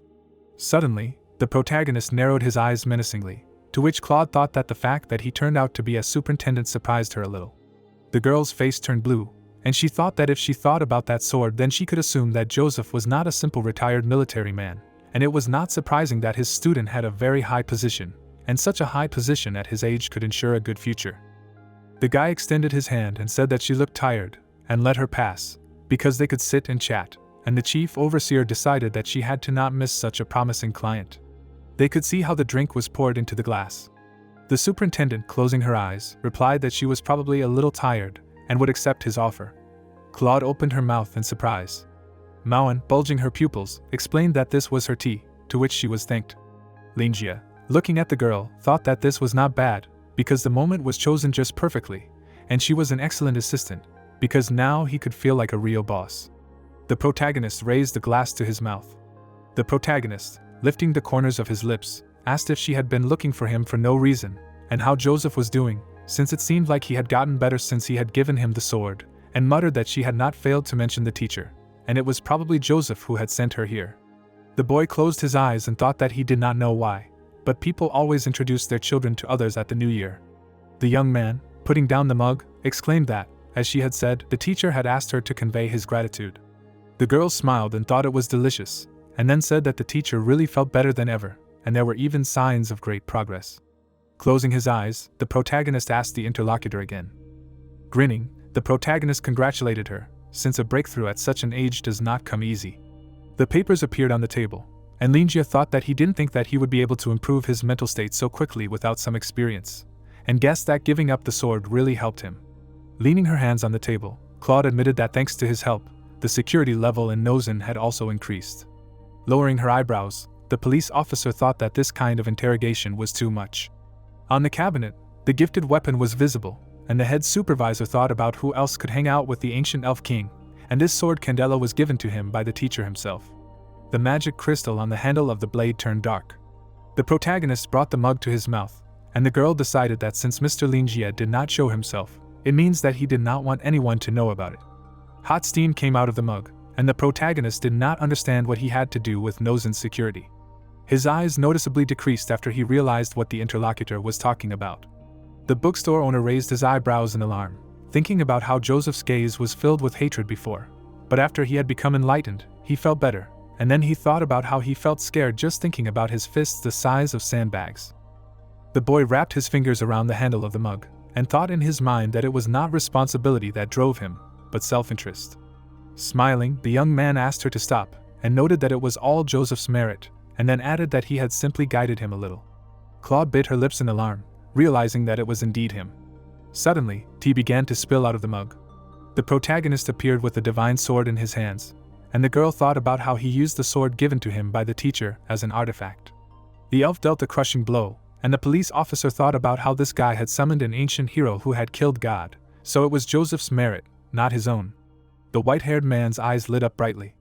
Suddenly, the protagonist narrowed his eyes menacingly, to which Claude thought that the fact that he turned out to be a superintendent surprised her a little. The girl's face turned blue, and she thought that if she thought about that sword, then she could assume that Joseph was not a simple retired military man, and it was not surprising that his student had a very high position, and such a high position at his age could ensure a good future. The guy extended his hand and said that she looked tired, and let her pass, because they could sit and chat, and the chief overseer decided that she had to not miss such a promising client. They could see how the drink was poured into the glass. The superintendent, closing her eyes, replied that she was probably a little tired, and would accept his offer. Claude opened her mouth in surprise. Mauen, bulging her pupils, explained that this was her tea, to which she was thanked. Linjia, looking at the girl, thought that this was not bad, because the moment was chosen just perfectly, and she was an excellent assistant, because now he could feel like a real boss. The protagonist raised the glass to his mouth. The protagonist, lifting the corners of his lips, asked if she had been looking for him for no reason, and how Joseph was doing, since it seemed like he had gotten better since he had given him the sword, and muttered that she had not failed to mention the teacher, and it was probably Joseph who had sent her here. The boy closed his eyes and thought that he did not know why, but people always introduced their children to others at the New Year. The young man, putting down the mug, exclaimed that, as she had said, the teacher had asked her to convey his gratitude. The girl smiled and thought it was delicious, and then said that the teacher really felt better than ever, and there were even signs of great progress. Closing his eyes, the protagonist asked the interlocutor again. Grinning, the protagonist congratulated her, since a breakthrough at such an age does not come easy. The papers appeared on the table, and Linjia thought that he didn't think that he would be able to improve his mental state so quickly without some experience, and guessed that giving up the sword really helped him. Leaning her hands on the table, Claude admitted that thanks to his help, the security level in Nozen had also increased. Lowering her eyebrows, the police officer thought that this kind of interrogation was too much. On the cabinet, the gifted weapon was visible, and the head supervisor thought about who else could hang out with the ancient elf king, and this sword Candela was given to him by the teacher himself. The magic crystal on the handle of the blade turned dark. The protagonist brought the mug to his mouth, and the girl decided that since Mr. Linjia did not show himself, it means that he did not want anyone to know about it. Hot steam came out of the mug, and the protagonist did not understand what he had to do with Nozen's security. His eyes noticeably decreased after he realized what the interlocutor was talking about. The bookstore owner raised his eyebrows in alarm, thinking about how Joseph's gaze was filled with hatred before, but after he had become enlightened, he felt better, and then he thought about how he felt scared just thinking about his fists the size of sandbags. The boy wrapped his fingers around the handle of the mug, and thought in his mind that it was not responsibility that drove him, but self-interest. Smiling, the young man asked her to stop, and noted that it was all Joseph's merit, and then added that he had simply guided him a little. Claude bit her lips in alarm, realizing that it was indeed him. Suddenly, tea began to spill out of the mug. The protagonist appeared with the divine sword in his hands, and the girl thought about how he used the sword given to him by the teacher as an artifact. The elf dealt a crushing blow, and the police officer thought about how this guy had summoned an ancient hero who had killed God, so it was Joseph's merit, not his own. The white-haired man's eyes lit up brightly.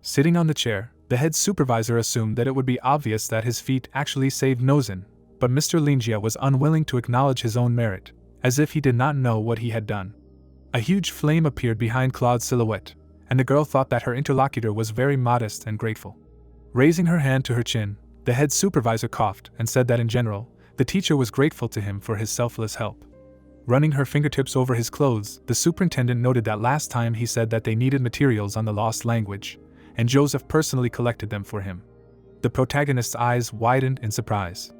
Sitting on the chair, the head supervisor assumed that it would be obvious that his feat actually saved Nozen, but Mr. Linjia was unwilling to acknowledge his own merit, as if he did not know what he had done. A huge flame appeared behind Claude's silhouette, and the girl thought that her interlocutor was very modest and grateful. Raising her hand to her chin, the head supervisor coughed and said that in general, the teacher was grateful to him for his selfless help. Running her fingertips over his clothes, the superintendent noted that last time he said that they needed materials on the lost language, and Joseph personally collected them for him. The protagonist's eyes widened in surprise.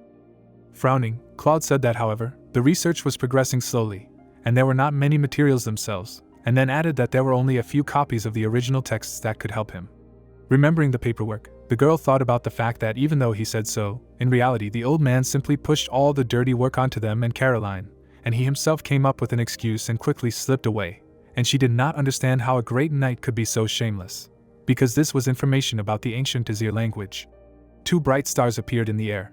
Frowning, Claude said that, however, the research was progressing slowly, and there were not many materials themselves, and then added that there were only a few copies of the original texts that could help him. Remembering the paperwork, the girl thought about the fact that even though he said so, in reality the old man simply pushed all the dirty work onto them and Caroline, and he himself came up with an excuse and quickly slipped away, and she did not understand how a great knight could be so shameless, because this was information about the ancient Azir language. 2 bright stars appeared in the air.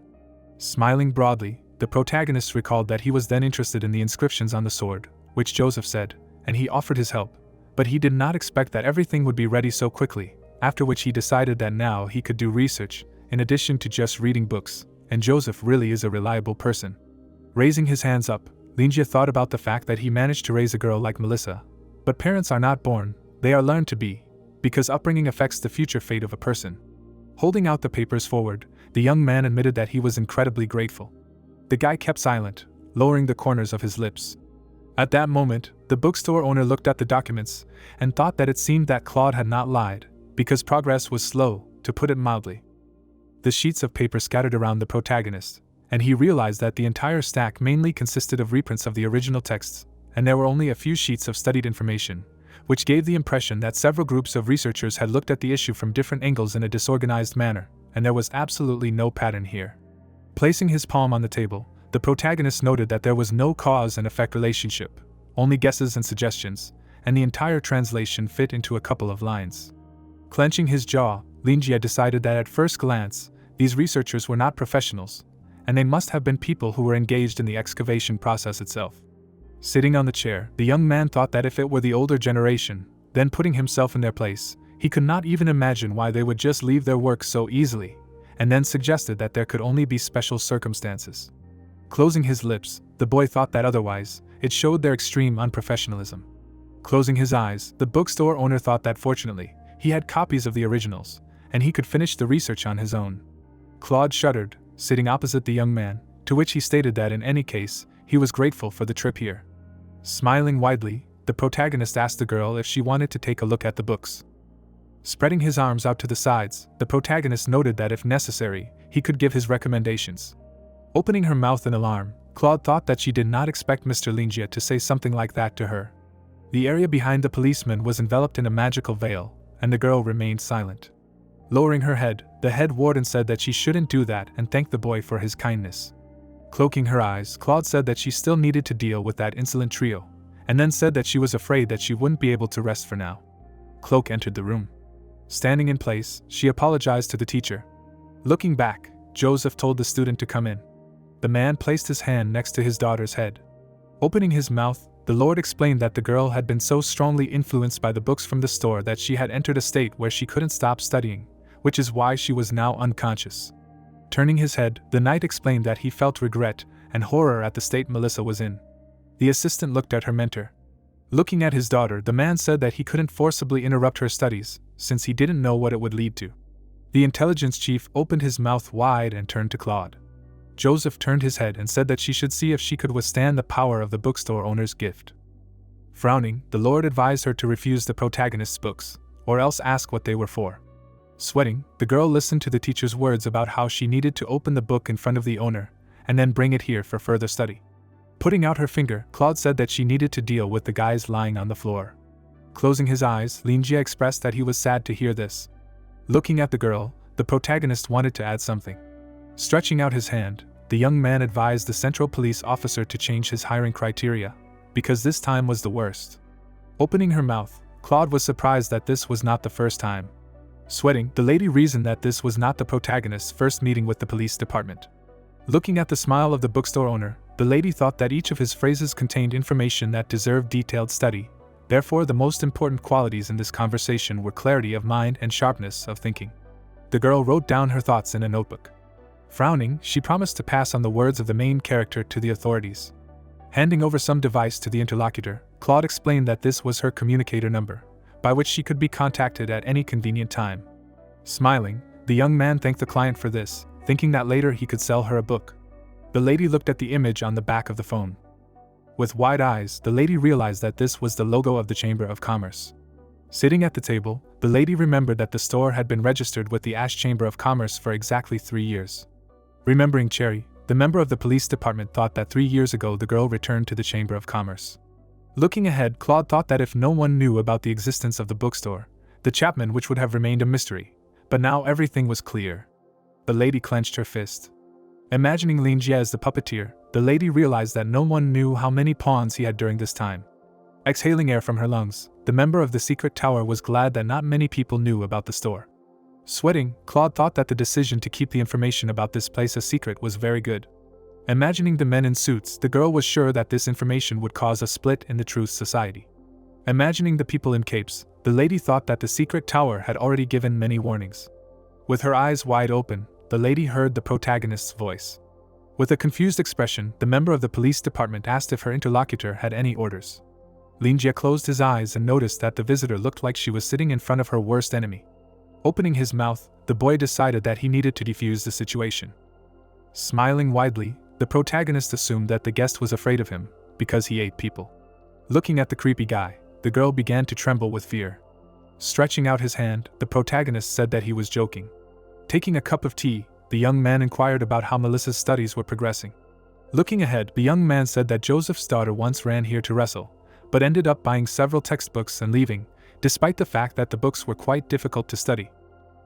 Smiling broadly, The protagonist recalled that he was then interested in the inscriptions on the sword, which Joseph said, and he offered his help. But he did not expect that everything would be ready so quickly, after which he decided that now he could do research, in addition to just reading books, and Joseph really is a reliable person. Raising his hands up, Linjia thought about the fact that he managed to raise a girl like Melissa. But parents are not born, they are learned to be, because upbringing affects the future fate of a person. Holding out the papers forward, the young man admitted that he was incredibly grateful. The guy kept silent, lowering the corners of his lips. At that moment, the bookstore owner looked at the documents and thought that it seemed that Claude had not lied, because progress was slow, to put it mildly. The sheets of paper scattered around the protagonist, and he realized that the entire stack mainly consisted of reprints of the original texts, and there were only a few sheets of studied information, which gave the impression that several groups of researchers had looked at the issue from different angles in a disorganized manner, and there was absolutely no pattern here. Placing his palm on the table, the protagonist noted that there was no cause and effect relationship, only guesses and suggestions, and the entire translation fit into a couple of lines. Clenching his jaw, Linjia decided that at first glance, these researchers were not professionals, and they must have been people who were engaged in the excavation process itself. Sitting on the chair, the young man thought that if it were the older generation, then putting himself in their place, he could not even imagine why they would just leave their work so easily, and then suggested that there could only be special circumstances. Closing his lips, the boy thought that otherwise, it showed their extreme unprofessionalism. Closing his eyes, the bookstore owner thought that fortunately, he had copies of the originals, and he could finish the research on his own. Claude shuddered, sitting opposite the young man, to which he stated that in any case, he was grateful for the trip here. Smiling widely, the protagonist asked the girl if she wanted to take a look at the books. Spreading his arms out to the sides, the protagonist noted that if necessary, he could give his recommendations. Opening her mouth in alarm, Claude thought that she did not expect Mr. Linjia to say something like that to her. The area behind the policeman was enveloped in a magical veil, and the girl remained silent. Lowering her head, the head warden said that she shouldn't do that and thanked the boy for his kindness. Cloaking her eyes, Claude said that she still needed to deal with that insolent trio, and then said that she was afraid that she wouldn't be able to rest for now. Cloak entered the room. Standing in place, she apologized to the teacher. Looking back, Joseph told the student to come in. The man placed his hand next to his daughter's head. Opening his mouth, the Lord explained that the girl had been so strongly influenced by the books from the store that she had entered a state where she couldn't stop studying, which is why she was now unconscious. Turning his head, the knight explained that he felt regret and horror at the state Melissa was in. The assistant looked at her mentor. Looking at his daughter, the man said that he couldn't forcibly interrupt her studies, since he didn't know what it would lead to. The intelligence chief opened his mouth wide and turned to Claude. Joseph turned his head and said that she should see if she could withstand the power of the bookstore owner's gift. Frowning, the Lord advised her to refuse the protagonist's books, or else ask what they were for. Sweating, the girl listened to the teacher's words about how she needed to open the book in front of the owner, and then bring it here for further study. Putting out her finger, Claude said that she needed to deal with the guys lying on the floor. Closing his eyes, Linjia expressed that he was sad to hear this. Looking at the girl, the protagonist wanted to add something. Stretching out his hand, the young man advised the central police officer to change his hiring criteria, because this time was the worst. Opening her mouth, Claude was surprised that this was not the first time. Sweating, the lady reasoned that this was not the protagonist's first meeting with the police department. Looking at the smile of the bookstore owner, the lady thought that each of his phrases contained information that deserved detailed study. Therefore, the most important qualities in this conversation were clarity of mind and sharpness of thinking. The girl wrote down her thoughts in a notebook. Frowning, she promised to pass on the words of the main character to the authorities. Handing over some device to the interlocutor, Claude explained that this was her communicator number, by which she could be contacted at any convenient time. Smiling, the young man thanked the client for this, thinking that later he could sell her a book. The lady looked at the image on the back of the phone. With wide eyes, the lady realized that this was the logo of the Chamber of Commerce. Sitting at the table, the lady remembered that the store had been registered with the Ash Chamber of Commerce for exactly 3 years. Remembering Cherry, the member of the police department thought that 3 years ago the girl returned to the Chamber of Commerce. Looking ahead, Claude thought that if no one knew about the existence of the bookstore, the Chapman which would have remained a mystery, but now everything was clear. The lady clenched her fist. Imagining Linjia as the puppeteer, the lady realized that no one knew how many pawns he had during this time. Exhaling air from her lungs, the member of the secret tower was glad that not many people knew about the store. Sweating, Claude thought that the decision to keep the information about this place a secret was very good. Imagining the men in suits, the girl was sure that this information would cause a split in the Truth Society. Imagining the people in capes, the lady thought that the secret tower had already given many warnings. With her eyes wide open, the lady heard the protagonist's voice. With a confused expression, the member of the police department asked if her interlocutor had any orders. Linjia closed his eyes and noticed that the visitor looked like she was sitting in front of her worst enemy. Opening his mouth, the boy decided that he needed to defuse the situation. Smiling widely, the protagonist assumed that the guest was afraid of him, because he ate people. Looking at the creepy guy, the girl began to tremble with fear. Stretching out his hand, the protagonist said that he was joking. Taking a cup of tea, the young man inquired about how Melissa's studies were progressing. Looking ahead, the young man said that Joseph's daughter once ran here to wrestle, but ended up buying several textbooks and leaving, despite the fact that the books were quite difficult to study.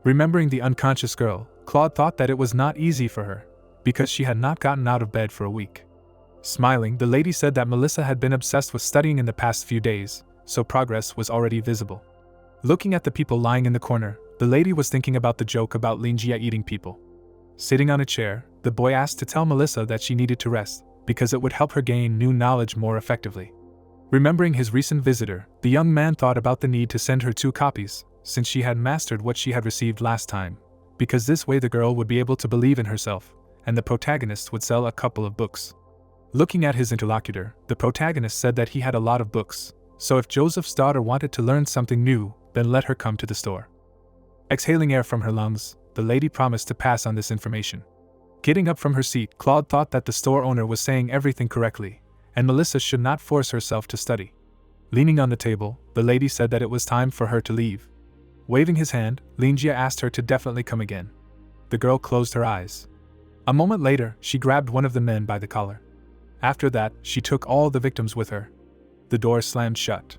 Remembering the unconscious girl, Claude thought that it was not easy for her, because she had not gotten out of bed for a week. Smiling, the lady said that Melissa had been obsessed with studying in the past few days, so progress was already visible. Looking at the people lying in the corner, the lady was thinking about the joke about Linjia eating people. Sitting on a chair, the boy asked to tell Melissa that she needed to rest, because it would help her gain new knowledge more effectively. Remembering his recent visitor, the young man thought about the need to send her 2 copies, since she had mastered what she had received last time, because this way the girl would be able to believe in herself, and the protagonist would sell a couple of books. Looking at his interlocutor, the protagonist said that he had a lot of books, so if Joseph's daughter wanted to learn something new, then let her come to the store. Exhaling air from her lungs, the lady promised to pass on this information. Getting up from her seat, Claude thought that the store owner was saying everything correctly, and Melissa should not force herself to study. Leaning on the table, the lady said that it was time for her to leave. Waving his hand, Linjia asked her to definitely come again. The girl closed her eyes. A moment later, she grabbed one of the men by the collar. After that, she took all the victims with her. The door slammed shut.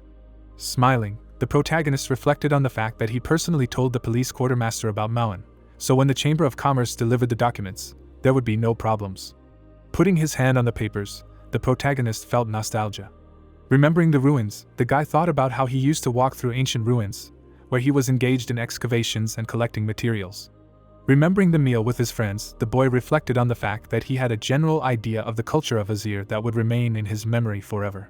Smiling, the protagonist reflected on the fact that he personally told the police quartermaster about Mauen, so when the Chamber of Commerce delivered the documents, there would be no problems. Putting his hand on the papers, the protagonist felt nostalgia. Remembering the ruins, the guy thought about how he used to walk through ancient ruins, where he was engaged in excavations and collecting materials. Remembering the meal with his friends, the boy reflected on the fact that he had a general idea of the culture of Azir that would remain in his memory forever.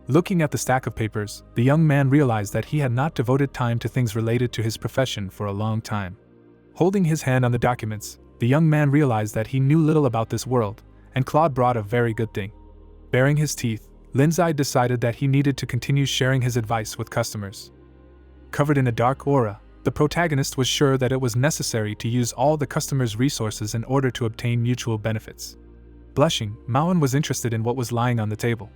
Looking at the stack of papers, the young man realized that he had not devoted time to things related to his profession for a long time. Holding his hand on the documents, the young man realized that he knew little about this world, and Claude brought a very good thing. Baring his teeth, Lindsay decided that he needed to continue sharing his advice with customers. Covered in a dark aura, the protagonist was sure that it was necessary to use all the customers' resources in order to obtain mutual benefits. Blushing, Mauen was interested in what was lying on the table.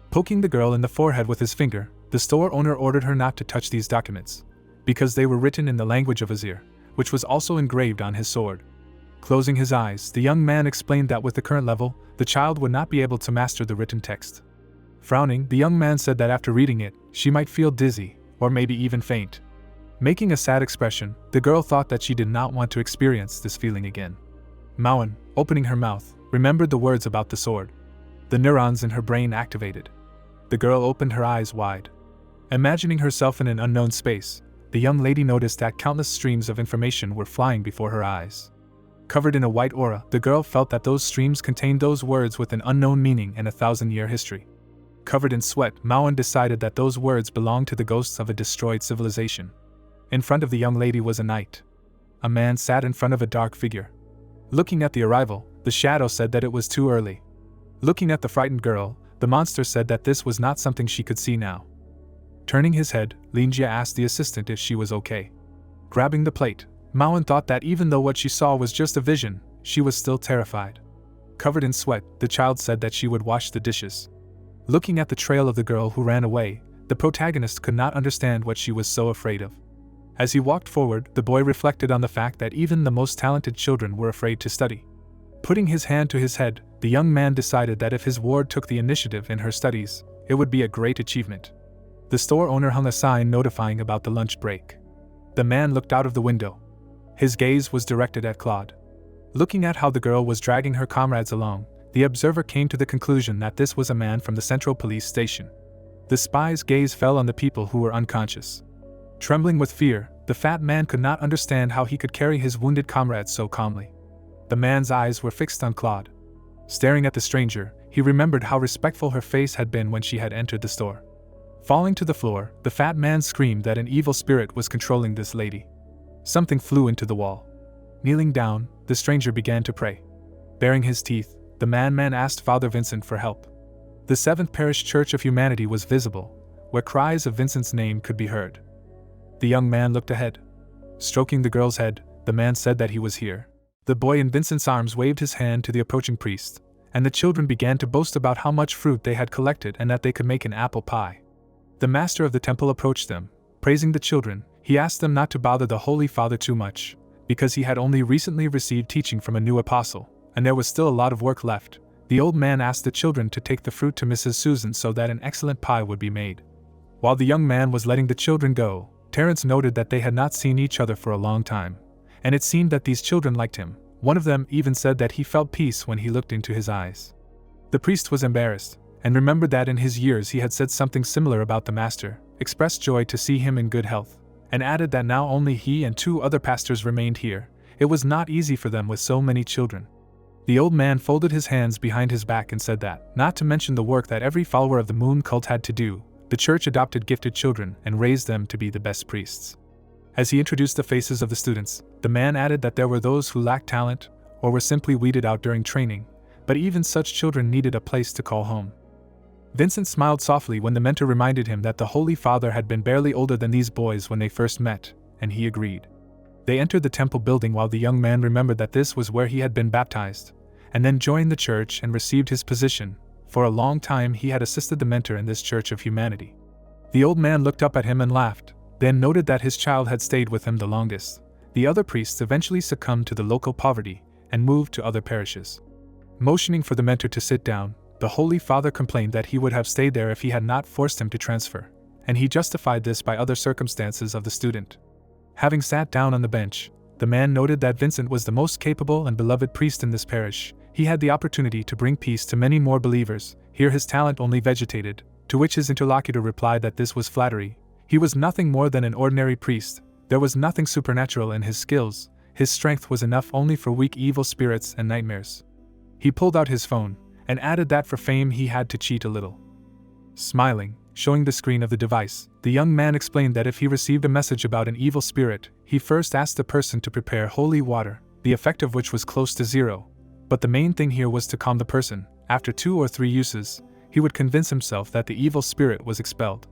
Poking the girl in the forehead with his finger, the store owner ordered her not to touch these documents, because they were written in the language of Azir, which was also engraved on his sword. Closing his eyes, the young man explained that with the current level, the child would not be able to master the written text. Frowning, the young man said that after reading it, she might feel dizzy, or maybe even faint. Making a sad expression, the girl thought that she did not want to experience this feeling again. Mauen, opening her mouth, remembered the words about the sword. The neurons in her brain activated. The girl opened her eyes wide. Imagining herself in an unknown space, the young lady noticed that countless streams of information were flying before her eyes. Covered in a white aura, the girl felt that those streams contained those words with an unknown meaning and a 1,000-year history. Covered in sweat, Mauen decided that those words belonged to the ghosts of a destroyed civilization. In front of the young lady was a knight. A man sat in front of a dark figure. Looking at the arrival, the shadow said that it was too early. Looking at the frightened girl, the monster said that this was not something she could see now. Turning his head, Linjia asked the assistant if she was okay. Grabbing the plate, Mauen thought that even though what she saw was just a vision, she was still terrified. Covered in sweat, the child said that she would wash the dishes. Looking at the trail of the girl who ran away, the protagonist could not understand what she was so afraid of. As he walked forward, the boy reflected on the fact that even the most talented children were afraid to study. Putting his hand to his head, the young man decided that if his ward took the initiative in her studies, it would be a great achievement. The store owner hung a sign notifying about the lunch break. The man looked out of the window. His gaze was directed at Claude. Looking at how the girl was dragging her comrades along, the observer came to the conclusion that this was a man from the central police station. The spy's gaze fell on the people who were unconscious. Trembling with fear, the fat man could not understand how he could carry his wounded comrades so calmly. The man's eyes were fixed on Claude. Staring at the stranger, he remembered how respectful her face had been when she had entered the store. Falling to the floor, the fat man screamed that an evil spirit was controlling this lady. Something flew into the wall. Kneeling down, the stranger began to pray. Baring his teeth, the man asked Father Vincent for help. The Seventh Parish Church of Humanity was visible, where cries of Vincent's name could be heard. The young man looked ahead. Stroking the girl's head, the man said that he was here. The boy in Vincent's arms waved his hand to the approaching priest, and the children began to boast about how much fruit they had collected and that they could make an apple pie. The master of the temple approached them. Praising the children, he asked them not to bother the Holy Father too much, because he had only recently received teaching from a new apostle, and there was still a lot of work left. The old man asked the children to take the fruit to Mrs. Susan so that an excellent pie would be made. While the young man was letting the children go, Terence noted that they had not seen each other for a long time, and it seemed that these children liked him. One of them even said that he felt peace when he looked into his eyes. The priest was embarrassed, and remembered that in his years he had said something similar about the master, expressed joy to see him in good health, and added that now only he and 2 other pastors remained here. It was not easy for them with so many children. The old man folded his hands behind his back and said that, not to mention the work that every follower of the moon cult had to do, the church adopted gifted children and raised them to be the best priests. As he introduced the faces of the students, the man added that there were those who lacked talent or were simply weeded out during training, but even such children needed a place to call home. Vincent smiled softly when the mentor reminded him that the Holy Father had been barely older than these boys when they first met, and he agreed. They entered the temple building while the young man remembered that this was where he had been baptized, and then joined the church and received his position. For a long time he had assisted the mentor in this Church of Humanity. The old man looked up at him and laughed, then noted that his child had stayed with him the longest. The other priests eventually succumbed to the local poverty and moved to other parishes. Motioning for the mentor to sit down, the Holy Father complained that he would have stayed there if he had not forced him to transfer, and he justified this by other circumstances of the student. Having sat down on the bench, the man noted that Vincent was the most capable and beloved priest in this parish. He had the opportunity to bring peace to many more believers. Here his talent only vegetated, to which his interlocutor replied that this was flattery. He was nothing more than an ordinary priest. There was nothing supernatural in his skills. His strength was enough only for weak evil spirits and nightmares. He pulled out his phone, and added that for fame he had to cheat a little. Smiling, showing the screen of the device, the young man explained that if he received a message about an evil spirit, he first asked the person to prepare holy water, the effect of which was close to 0. But the main thing here was to calm the person. After 2 or 3 uses, he would convince himself that the evil spirit was expelled.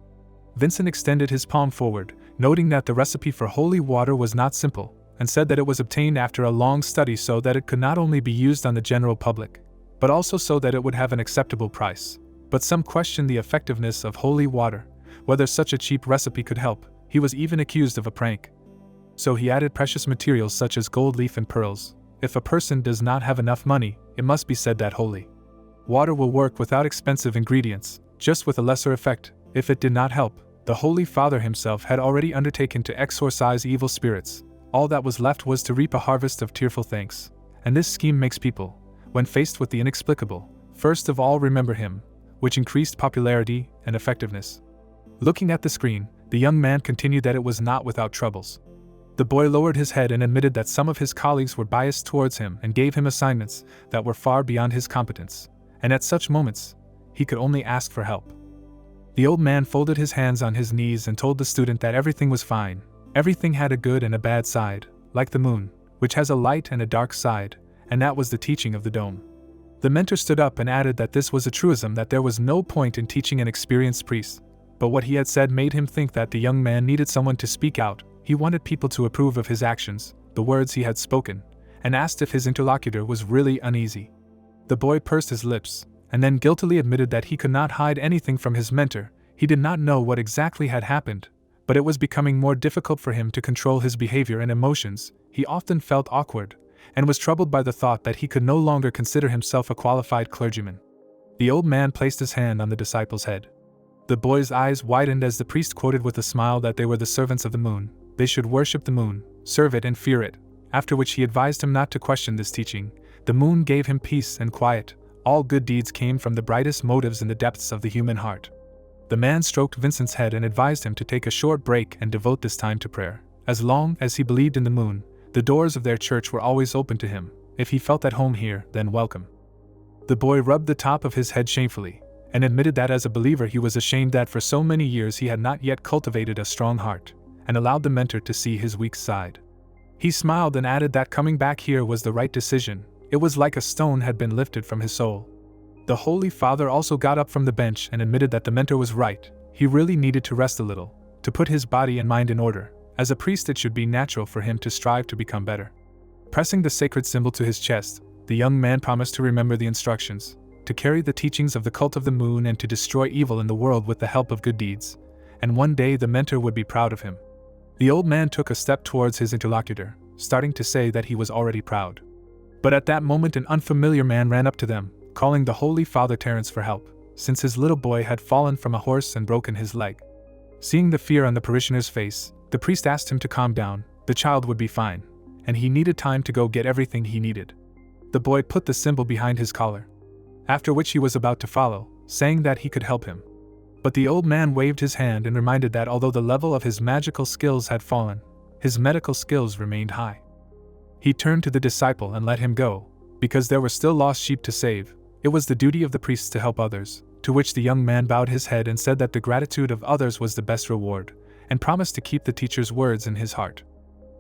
Vincent extended his palm forward, noting that the recipe for holy water was not simple, and said that it was obtained after a long study so that it could not only be used on the general public, but also so that it would have an acceptable price. But some questioned the effectiveness of holy water, whether such a cheap recipe could help. He was even accused of a prank. So he added precious materials such as gold leaf and pearls. If a person does not have enough money, it must be said that holy water will work without expensive ingredients, just with a lesser effect. If it did not help, the Holy Father himself had already undertaken to exorcise evil spirits. All that was left was to reap a harvest of tearful thanks. And this scheme makes people, when faced with the inexplicable, first of all remember him, which increased popularity and effectiveness. Looking at the screen, the young man continued that it was not without troubles. The boy lowered his head and admitted that some of his colleagues were biased towards him and gave him assignments that were far beyond his competence, and at such moments, he could only ask for help. The old man folded his hands on his knees and told the student that everything was fine. Everything had a good and a bad side, like the moon, which has a light and a dark side, and that was the teaching of the dome. The mentor stood up and added that this was a truism, that there was no point in teaching an experienced priest, but what he had said made him think that the young man needed someone to speak out. He wanted people to approve of his actions, the words he had spoken, and asked if his interlocutor was really uneasy. The boy pursed his lips, and then guiltily admitted that he could not hide anything from his mentor. He did not know what exactly had happened, but it was becoming more difficult for him to control his behavior and emotions. He often felt awkward, and was troubled by the thought that he could no longer consider himself a qualified clergyman. The old man placed his hand on the disciple's head. The boy's eyes widened as the priest quoted with a smile that they were the servants of the moon. They should worship the moon, serve it and fear it, after which he advised him not to question this teaching. The moon gave him peace and quiet. All good deeds came from the brightest motives in the depths of the human heart. The man stroked Vincent's head and advised him to take a short break and devote this time to prayer. As long as he believed in the moon, the doors of their church were always open to him. If he felt at home here, then welcome. The boy rubbed the top of his head shamefully, and admitted that as a believer he was ashamed that for so many years he had not yet cultivated a strong heart, and allowed the mentor to see his weak side. He smiled and added that coming back here was the right decision. It was like a stone had been lifted from his soul. The Holy Father also got up from the bench and admitted that the mentor was right. He really needed to rest a little, to put his body and mind in order. As a priest, it should be natural for him to strive to become better. Pressing the sacred symbol to his chest, the young man promised to remember the instructions, to carry the teachings of the cult of the moon and to destroy evil in the world with the help of good deeds. And one day the mentor would be proud of him. The old man took a step towards his interlocutor, starting to say that he was already proud. But at that moment an unfamiliar man ran up to them, calling the Holy Father Terence for help, since his little boy had fallen from a horse and broken his leg. Seeing the fear on the parishioner's face, the priest asked him to calm down. The child would be fine, and he needed time to go get everything he needed. The boy put the symbol behind his collar, after which he was about to follow, saying that he could help him. But the old man waved his hand and reminded that although the level of his magical skills had fallen, his medical skills remained high. He turned to the disciple and let him go, because there were still lost sheep to save. It was the duty of the priests to help others, to which the young man bowed his head and said that the gratitude of others was the best reward, and promised to keep the teacher's words in his heart.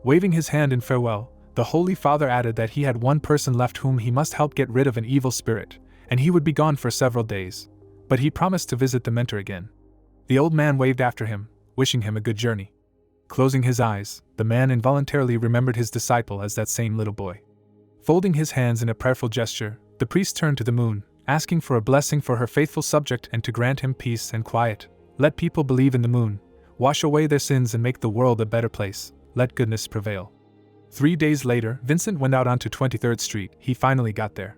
Waving his hand in farewell, the Holy Father added that he had one person left whom he must help get rid of an evil spirit, and he would be gone for several days, but he promised to visit the mentor again. The old man waved after him, wishing him a good journey. Closing his eyes, the man involuntarily remembered his disciple as that same little boy. Folding his hands in a prayerful gesture, the priest turned to the moon, asking for a blessing for her faithful subject and to grant him peace and quiet. Let people believe in the moon, wash away their sins and make the world a better place. Let goodness prevail. 3 days later, Vincent went out onto 23rd Street. He finally got there.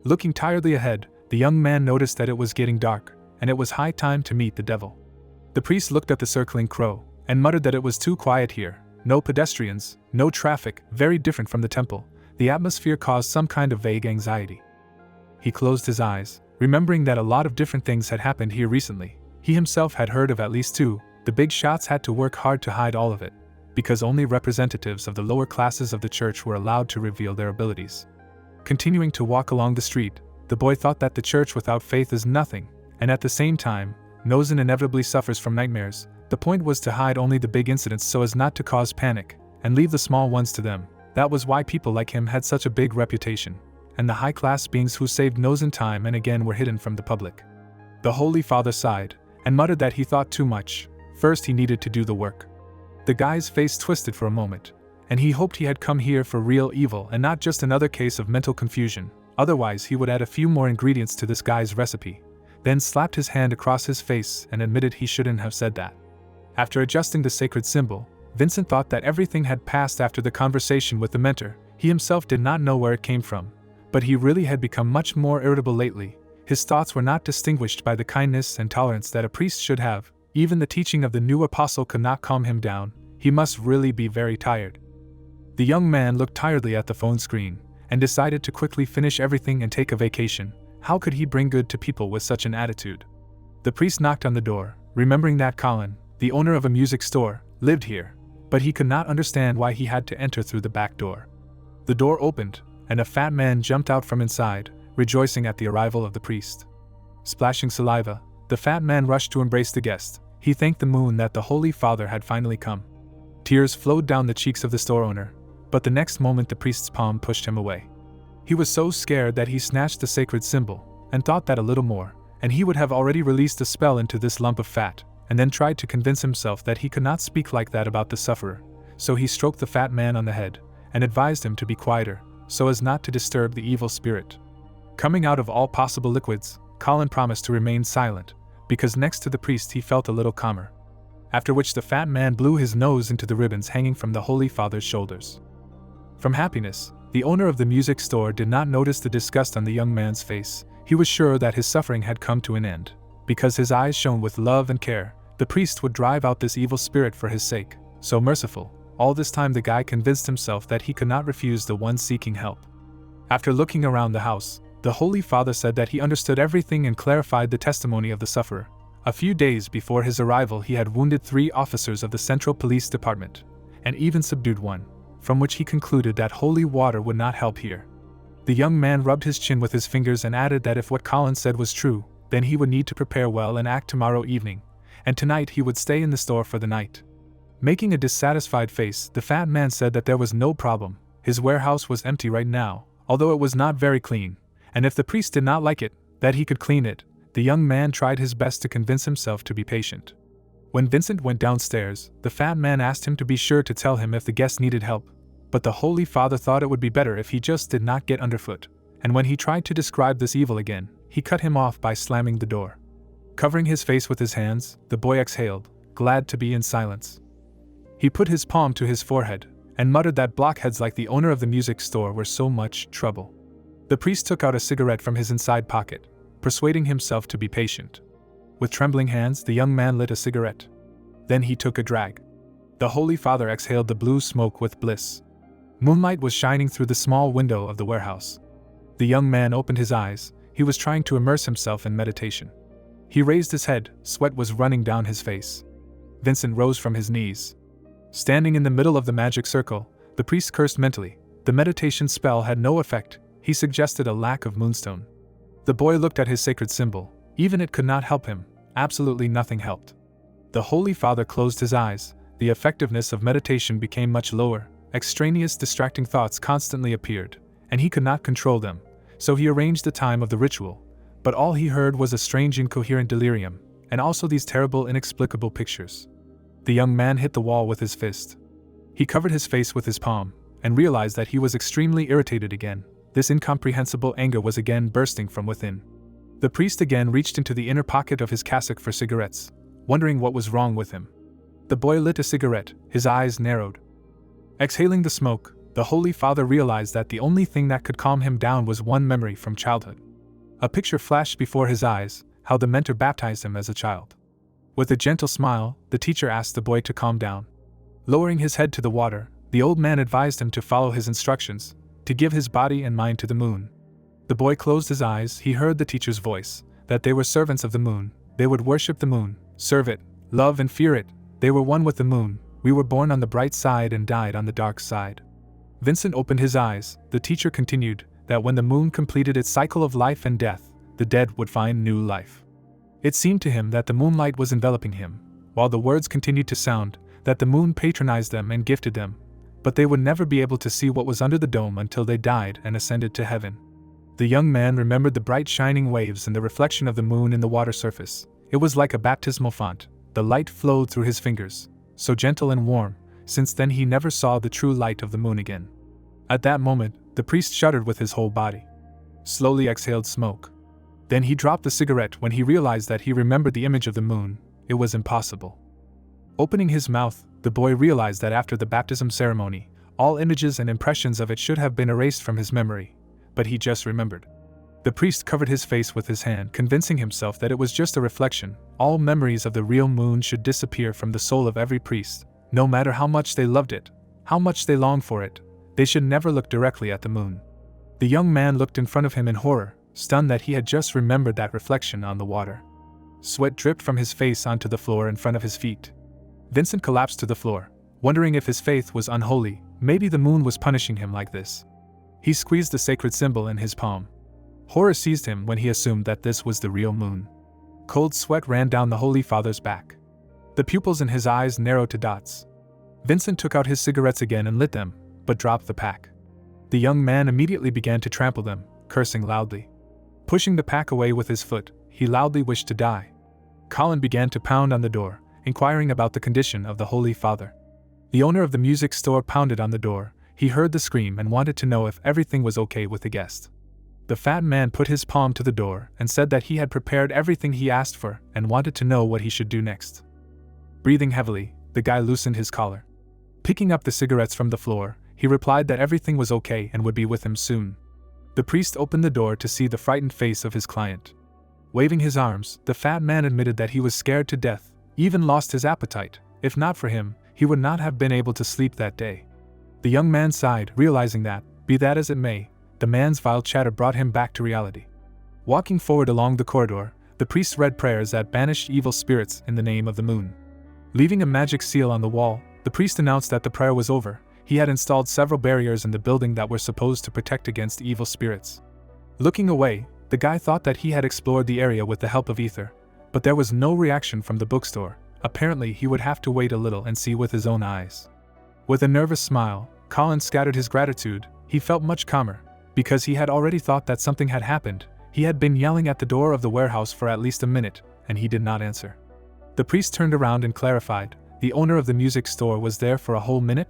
Looking tiredly ahead, the young man noticed that it was getting dark, and it was high time to meet the devil. The priest looked at the circling crow, and muttered that it was too quiet here. No pedestrians, no traffic, very different from the temple. The atmosphere caused some kind of vague anxiety. He closed his eyes, remembering that a lot of different things had happened here recently. He himself had heard of at least 2. The big shots had to work hard to hide all of it, because only representatives of the lower classes of the church were allowed to reveal their abilities. Continuing to walk along the street, the boy thought that the church without faith is nothing, and at the same time, Nozen inevitably suffers from nightmares. The point was to hide only the big incidents so as not to cause panic, and leave the small ones to them. That was why people like him had such a big reputation, and the high-class beings who saved Nozen time and again were hidden from the public. The Holy Father sighed, and muttered that he thought too much. First he needed to do the work. The guy's face twisted for a moment, and he hoped he had come here for real evil and not just another case of mental confusion. Otherwise he would add a few more ingredients to this guy's recipe, then slapped his hand across his face and admitted he shouldn't have said that. After adjusting the sacred symbol, Vincent thought that everything had passed after the conversation with the mentor. He himself did not know where it came from, but he really had become much more irritable lately. His thoughts were not distinguished by the kindness and tolerance that a priest should have. Even the teaching of the new apostle could not calm him down. He must really be very tired. The young man looked tiredly at the phone screen, and decided to quickly finish everything and take a vacation. How could he bring good to people with such an attitude? The priest knocked on the door, remembering that Colin, the owner of a music store, lived here, but he could not understand why he had to enter through the back door. The door opened, and a fat man jumped out from inside, rejoicing at the arrival of the priest. Splashing saliva, the fat man rushed to embrace the guest. He thanked the moon that the Holy Father had finally come. Tears flowed down the cheeks of the store owner, but the next moment the priest's palm pushed him away. He was so scared that he snatched the sacred symbol, and thought that a little more, and he would have already released a spell into this lump of fat, and then tried to convince himself that he could not speak like that about the sufferer. So he stroked the fat man on the head, and advised him to be quieter, so as not to disturb the evil spirit. Coming out of all possible liquids, Colin promised to remain silent, because next to the priest he felt a little calmer. After which the fat man blew his nose into the ribbons hanging from the Holy Father's shoulders. From happiness, the owner of the music store did not notice the disgust on the young man's face. He was sure that his suffering had come to an end. Because his eyes shone with love and care, the priest would drive out this evil spirit for his sake. So merciful. All this time the guy convinced himself that he could not refuse the one seeking help. After looking around the house, the Holy Father said that he understood everything and clarified the testimony of the sufferer. A few days before his arrival he had wounded 3 officers of the Central Police Department, and even subdued one, from which he concluded that holy water would not help here. The young man rubbed his chin with his fingers and added that if what Colin said was true, then he would need to prepare well and act tomorrow evening, and tonight he would stay in the store for the night. Making a dissatisfied face, the fat man said that there was no problem. His warehouse was empty right now, although it was not very clean, and if the priest did not like it, that he could clean it. The young man tried his best to convince himself to be patient. When Vincent went downstairs, the fat man asked him to be sure to tell him if the guest needed help, but the Holy Father thought it would be better if he just did not get underfoot, and when he tried to describe this evil again, he cut him off by slamming the door. Covering his face with his hands, the boy exhaled, glad to be in silence. He put his palm to his forehead, and muttered that blockheads like the owner of the music store were so much trouble. The priest took out a cigarette from his inside pocket, persuading himself to be patient. With trembling hands, the young man lit a cigarette. Then he took a drag. The Holy Father exhaled the blue smoke with bliss. Moonlight was shining through the small window of the warehouse. The young man opened his eyes. He was trying to immerse himself in meditation. He raised his head, sweat was running down his face. Vincent rose from his knees. Standing in the middle of the magic circle, the priest cursed mentally. The meditation spell had no effect. He suggested a lack of moonstone. The boy looked at his sacred symbol. Even it could not help him. Absolutely nothing helped. The Holy Father closed his eyes. The effectiveness of meditation became much lower. Extraneous distracting thoughts constantly appeared, and he could not control them, so he arranged the time of the ritual. But all he heard was a strange incoherent delirium, and also these terrible inexplicable pictures. The young man hit the wall with his fist. He covered his face with his palm, and realized that he was extremely irritated again. This incomprehensible anger was again bursting from within. The priest again reached into the inner pocket of his cassock for cigarettes, wondering what was wrong with him. The boy lit a cigarette, his eyes narrowed. Exhaling the smoke, the Holy Father realized that the only thing that could calm him down was one memory from childhood. A picture flashed before his eyes, how the mentor baptized him as a child. With a gentle smile, the teacher asked the boy to calm down. Lowering his head to the water, the old man advised him to follow his instructions, to give his body and mind to the moon. The boy closed his eyes. He heard the teacher's voice, that they were servants of the moon. They would worship the moon, serve it, love and fear it. They were one with the moon. We were born on the bright side and died on the dark side. Vincent opened his eyes. The teacher continued that when the moon completed its cycle of life and death, the dead would find new life. It seemed to him that the moonlight was enveloping him, while the words continued to sound, that the moon patronized them and gifted them, but they would never be able to see what was under the dome until they died and ascended to heaven. The young man remembered the bright shining waves and the reflection of the moon in the water surface. It was like a baptismal font. The light flowed through his fingers, so gentle and warm. Since then he never saw the true light of the moon again. At that moment, the priest shuddered with his whole body. Slowly exhaled smoke. Then he dropped the cigarette when he realized that he remembered the image of the moon. It was impossible. Opening his mouth, the boy realized that after the baptism ceremony, all images and impressions of it should have been erased from his memory, but he just remembered. The priest covered his face with his hand, convincing himself that it was just a reflection. All memories of the real moon should disappear from the soul of every priest, no matter how much they loved it, how much they longed for it. They should never look directly at the moon. The young man looked in front of him in horror, stunned that he had just remembered that reflection on the water. Sweat dripped from his face onto the floor in front of his feet. Vincent collapsed to the floor, wondering if his faith was unholy. Maybe the moon was punishing him like this. He squeezed the sacred symbol in his palm. Horror seized him when he assumed that this was the real moon. Cold sweat ran down the Holy Father's back. The pupils in his eyes narrowed to dots. Vincent took out his cigarettes again and lit them, but dropped the pack. The young man immediately began to trample them, cursing loudly. Pushing the pack away with his foot, he loudly wished to die. Colin began to pound on the door, inquiring about the condition of the Holy Father. The owner of the music store pounded on the door. He heard the scream and wanted to know if everything was okay with the guest. The fat man put his palm to the door and said that he had prepared everything he asked for and wanted to know what he should do next. Breathing heavily, the guy loosened his collar. Picking up the cigarettes from the floor, he replied that everything was okay and would be with him soon. The priest opened the door to see the frightened face of his client. Waving his arms, the fat man admitted that he was scared to death, even lost his appetite. If not for him, he would not have been able to sleep that day. The young man sighed, realizing that, be that as it may, the man's vile chatter brought him back to reality. Walking forward along the corridor, the priest read prayers that banished evil spirits in the name of the moon. Leaving a magic seal on the wall, the priest announced that the prayer was over. he had installed several barriers in the building that were supposed to protect against evil spirits. Looking away, the guy thought that he had explored the area with the help of ether, but there was no reaction from the bookstore. Apparently, he would have to wait a little and see with his own eyes. With a nervous smile, Colin scattered his gratitude. He felt much calmer, because he had already thought that something had happened. He had been yelling at the door of the warehouse for at least a minute, and he did not answer. The priest turned around and clarified, "The owner of the music store was there for a whole minute?"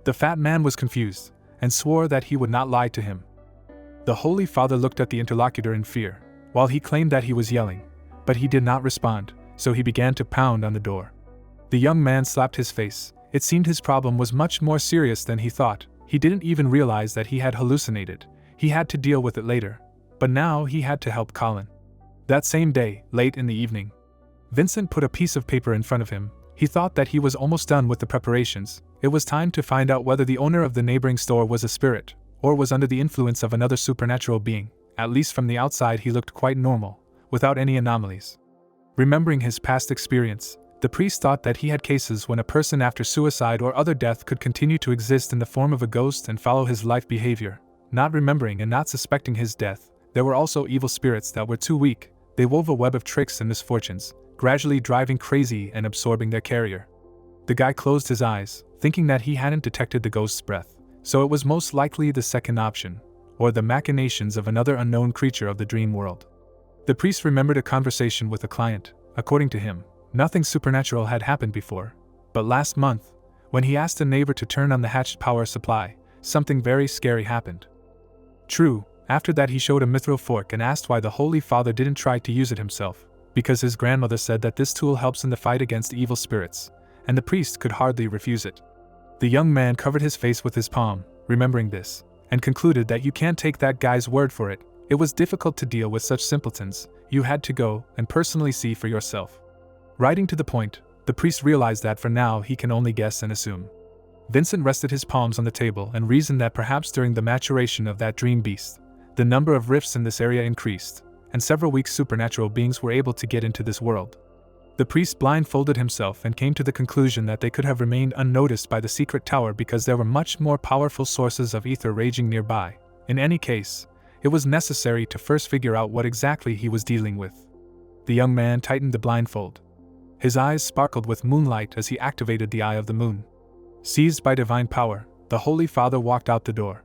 The fat man was confused, and swore that he would not lie to him. The Holy Father looked at the interlocutor in fear, while he claimed that he was yelling, but he did not respond, so he began to pound on the door. The young man slapped his face. It seemed his problem was much more serious than he thought. He didn't even realize that he had hallucinated. He had to deal with it later, but now he had to help Colin. That same day, late in the evening, Vincent put a piece of paper in front of him. He thought that he was almost done with the preparations. It was time to find out whether the owner of the neighboring store was a spirit, or was under the influence of another supernatural being. At least from the outside he looked quite normal, without any anomalies. Remembering his past experience, the priest thought that he had cases when a person after suicide or other death could continue to exist in the form of a ghost and follow his life behavior. Not remembering and not suspecting his death, there were also evil spirits that were too weak. They wove a web of tricks and misfortunes, gradually driving crazy and absorbing their carrier. The guy closed his eyes, thinking that he hadn't detected the ghost's breath, so it was most likely the second option, or the machinations of another unknown creature of the dream world. The priest remembered a conversation with a client. According to him, nothing supernatural had happened before, but last month, when he asked a neighbor to turn on the hatched power supply, something very scary happened. True, after that he showed a mithril fork and asked why the Holy Father didn't try to use it himself, because his grandmother said that this tool helps in the fight against evil spirits, and the priest could hardly refuse it. The young man covered his face with his palm, remembering this, and concluded that you can't take that guy's word for it. It was difficult to deal with such simpletons. You had to go and personally see for yourself. Riding to the point, the priest realized that for now he can only guess and assume. Vincent rested his palms on the table and reasoned that perhaps during the maturation of that dream beast, the number of rifts in this area increased, and several weak supernatural beings were able to get into this world. The priest blindfolded himself and came to the conclusion that they could have remained unnoticed by the secret tower because there were much more powerful sources of ether raging nearby. In any case, it was necessary to first figure out what exactly he was dealing with. The young man tightened the blindfold. His eyes sparkled with moonlight as he activated the Eye of the Moon. Seized by divine power, the Holy Father walked out the door.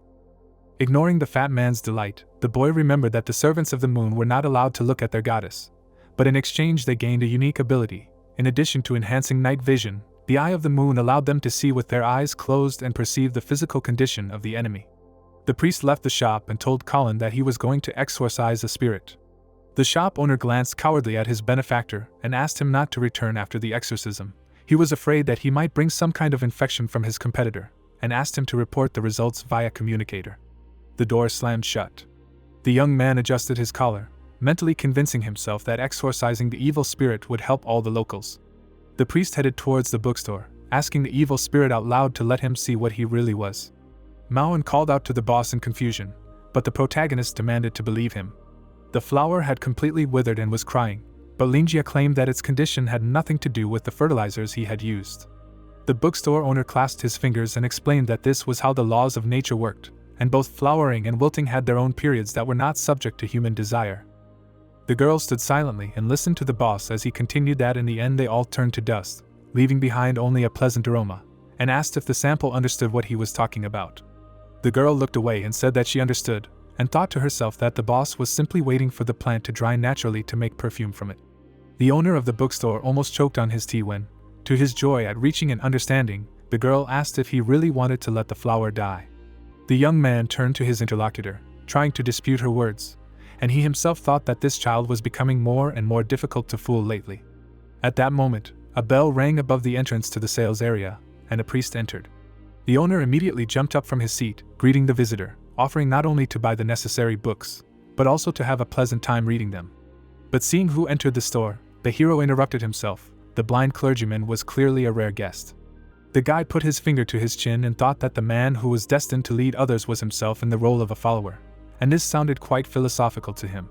Ignoring the fat man's delight, the boy remembered that the servants of the moon were not allowed to look at their goddess, but in exchange they gained a unique ability. In addition to enhancing night vision, the Eye of the Moon allowed them to see with their eyes closed and perceive the physical condition of the enemy. The priest left the shop and told Colin that he was going to exorcise a spirit. The shop owner glanced cowardly at his benefactor and asked him not to return after the exorcism. He was afraid that he might bring some kind of infection from his competitor, and asked him to report the results via communicator. The door slammed shut. The young man adjusted his collar, mentally convincing himself that exorcising the evil spirit would help all the locals. The priest headed towards the bookstore, asking the evil spirit out loud to let him see what he really was. Mauen called out to the boss in confusion, but the protagonist demanded to believe him. The flower had completely withered and was crying, but Lingia claimed that its condition had nothing to do with the fertilizers he had used. The bookstore owner clasped his fingers and explained that this was how the laws of nature worked, and both flowering and wilting had their own periods that were not subject to human desire. The girl stood silently and listened to the boss as he continued that in the end they all turned to dust, leaving behind only a pleasant aroma, and asked if the sample understood what he was talking about. The girl looked away and said that she understood, and thought to herself that the boss was simply waiting for the plant to dry naturally to make perfume from it. The owner of the bookstore almost choked on his tea when, to his joy at reaching an understanding, the girl asked if he really wanted to let the flower die. The young man turned to his interlocutor, trying to dispute her words, and he himself thought that this child was becoming more and more difficult to fool lately. At that moment, a bell rang above the entrance to the sales area, and a priest entered. The owner immediately jumped up from his seat, greeting the visitor, offering not only to buy the necessary books, but also to have a pleasant time reading them. But seeing who entered the store, the hero interrupted himself. The blind clergyman was clearly a rare guest. The guy put his finger to his chin and thought that the man who was destined to lead others was himself in the role of a follower, and this sounded quite philosophical to him.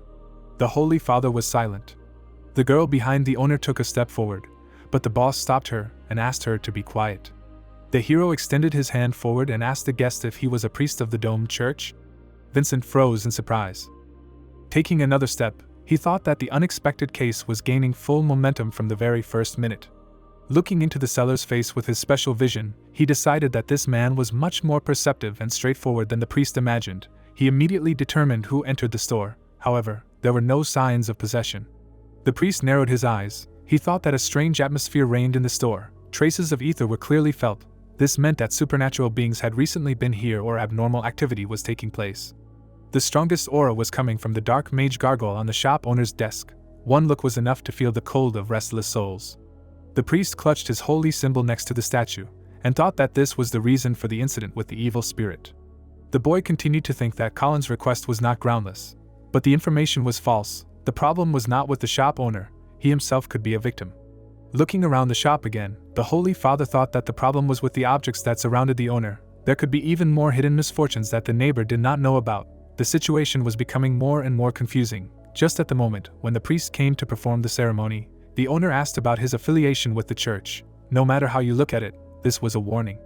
The Holy Father was silent. The girl behind the owner took a step forward, but the boss stopped her and asked her to be quiet. The hero extended his hand forward and asked the guest if he was a priest of the domed church. Vincent froze in surprise. Taking another step, he thought that the unexpected case was gaining full momentum from the very first minute. Looking into the seller's face with his special vision, he decided that this man was much more perceptive and straightforward than the priest imagined. He immediately determined who entered the store. However, there were no signs of possession. The priest narrowed his eyes. He thought that a strange atmosphere reigned in the store. Traces of ether were clearly felt. This meant that supernatural beings had recently been here or abnormal activity was taking place. The strongest aura was coming from the dark mage gargoyle on the shop owner's desk. One look was enough to feel the cold of restless souls. The priest clutched his holy symbol next to the statue, and thought that this was the reason for the incident with the evil spirit. The boy continued to think that Colin's request was not groundless. But the information was false. The problem was not with the shop owner. He himself could be a victim. Looking around the shop again, the Holy Father thought that the problem was with the objects that surrounded the owner. There could be even more hidden misfortunes that the neighbor did not know about. The situation was becoming more and more confusing. Just at the moment, when the priest came to perform the ceremony, the owner asked about his affiliation with the church. No matter how you look at it, this was a warning.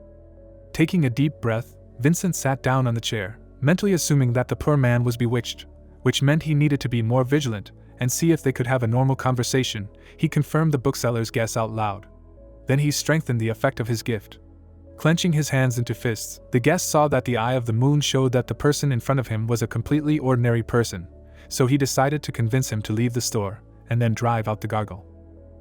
Taking a deep breath, Vincent sat down on the chair, mentally assuming that the poor man was bewitched, which meant he needed to be more vigilant and see if they could have a normal conversation. He confirmed the bookseller's guess out loud. Then he strengthened the effect of his gift. Clenching his hands into fists, the guest saw that the eye of the moon showed that the person in front of him was a completely ordinary person, so he decided to convince him to leave the store and then drive out the gargoyle.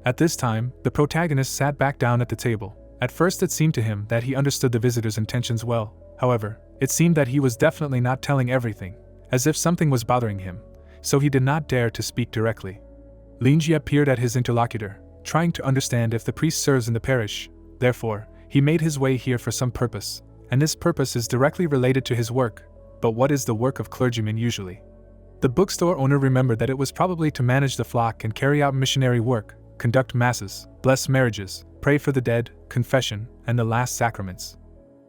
At this time, the protagonist sat back down at the table. At first it seemed to him that he understood the visitor's intentions well. However, it seemed that he was definitely not telling everything, as if something was bothering him, so he did not dare to speak directly. Linji peered at his interlocutor, trying to understand if the priest serves in the parish. Therefore, he made his way here for some purpose, and this purpose is directly related to his work. But what is the work of clergymen usually? The bookstore owner remembered that it was probably to manage the flock and carry out missionary work, conduct masses, bless marriages, pray for the dead, confession, and the last sacraments.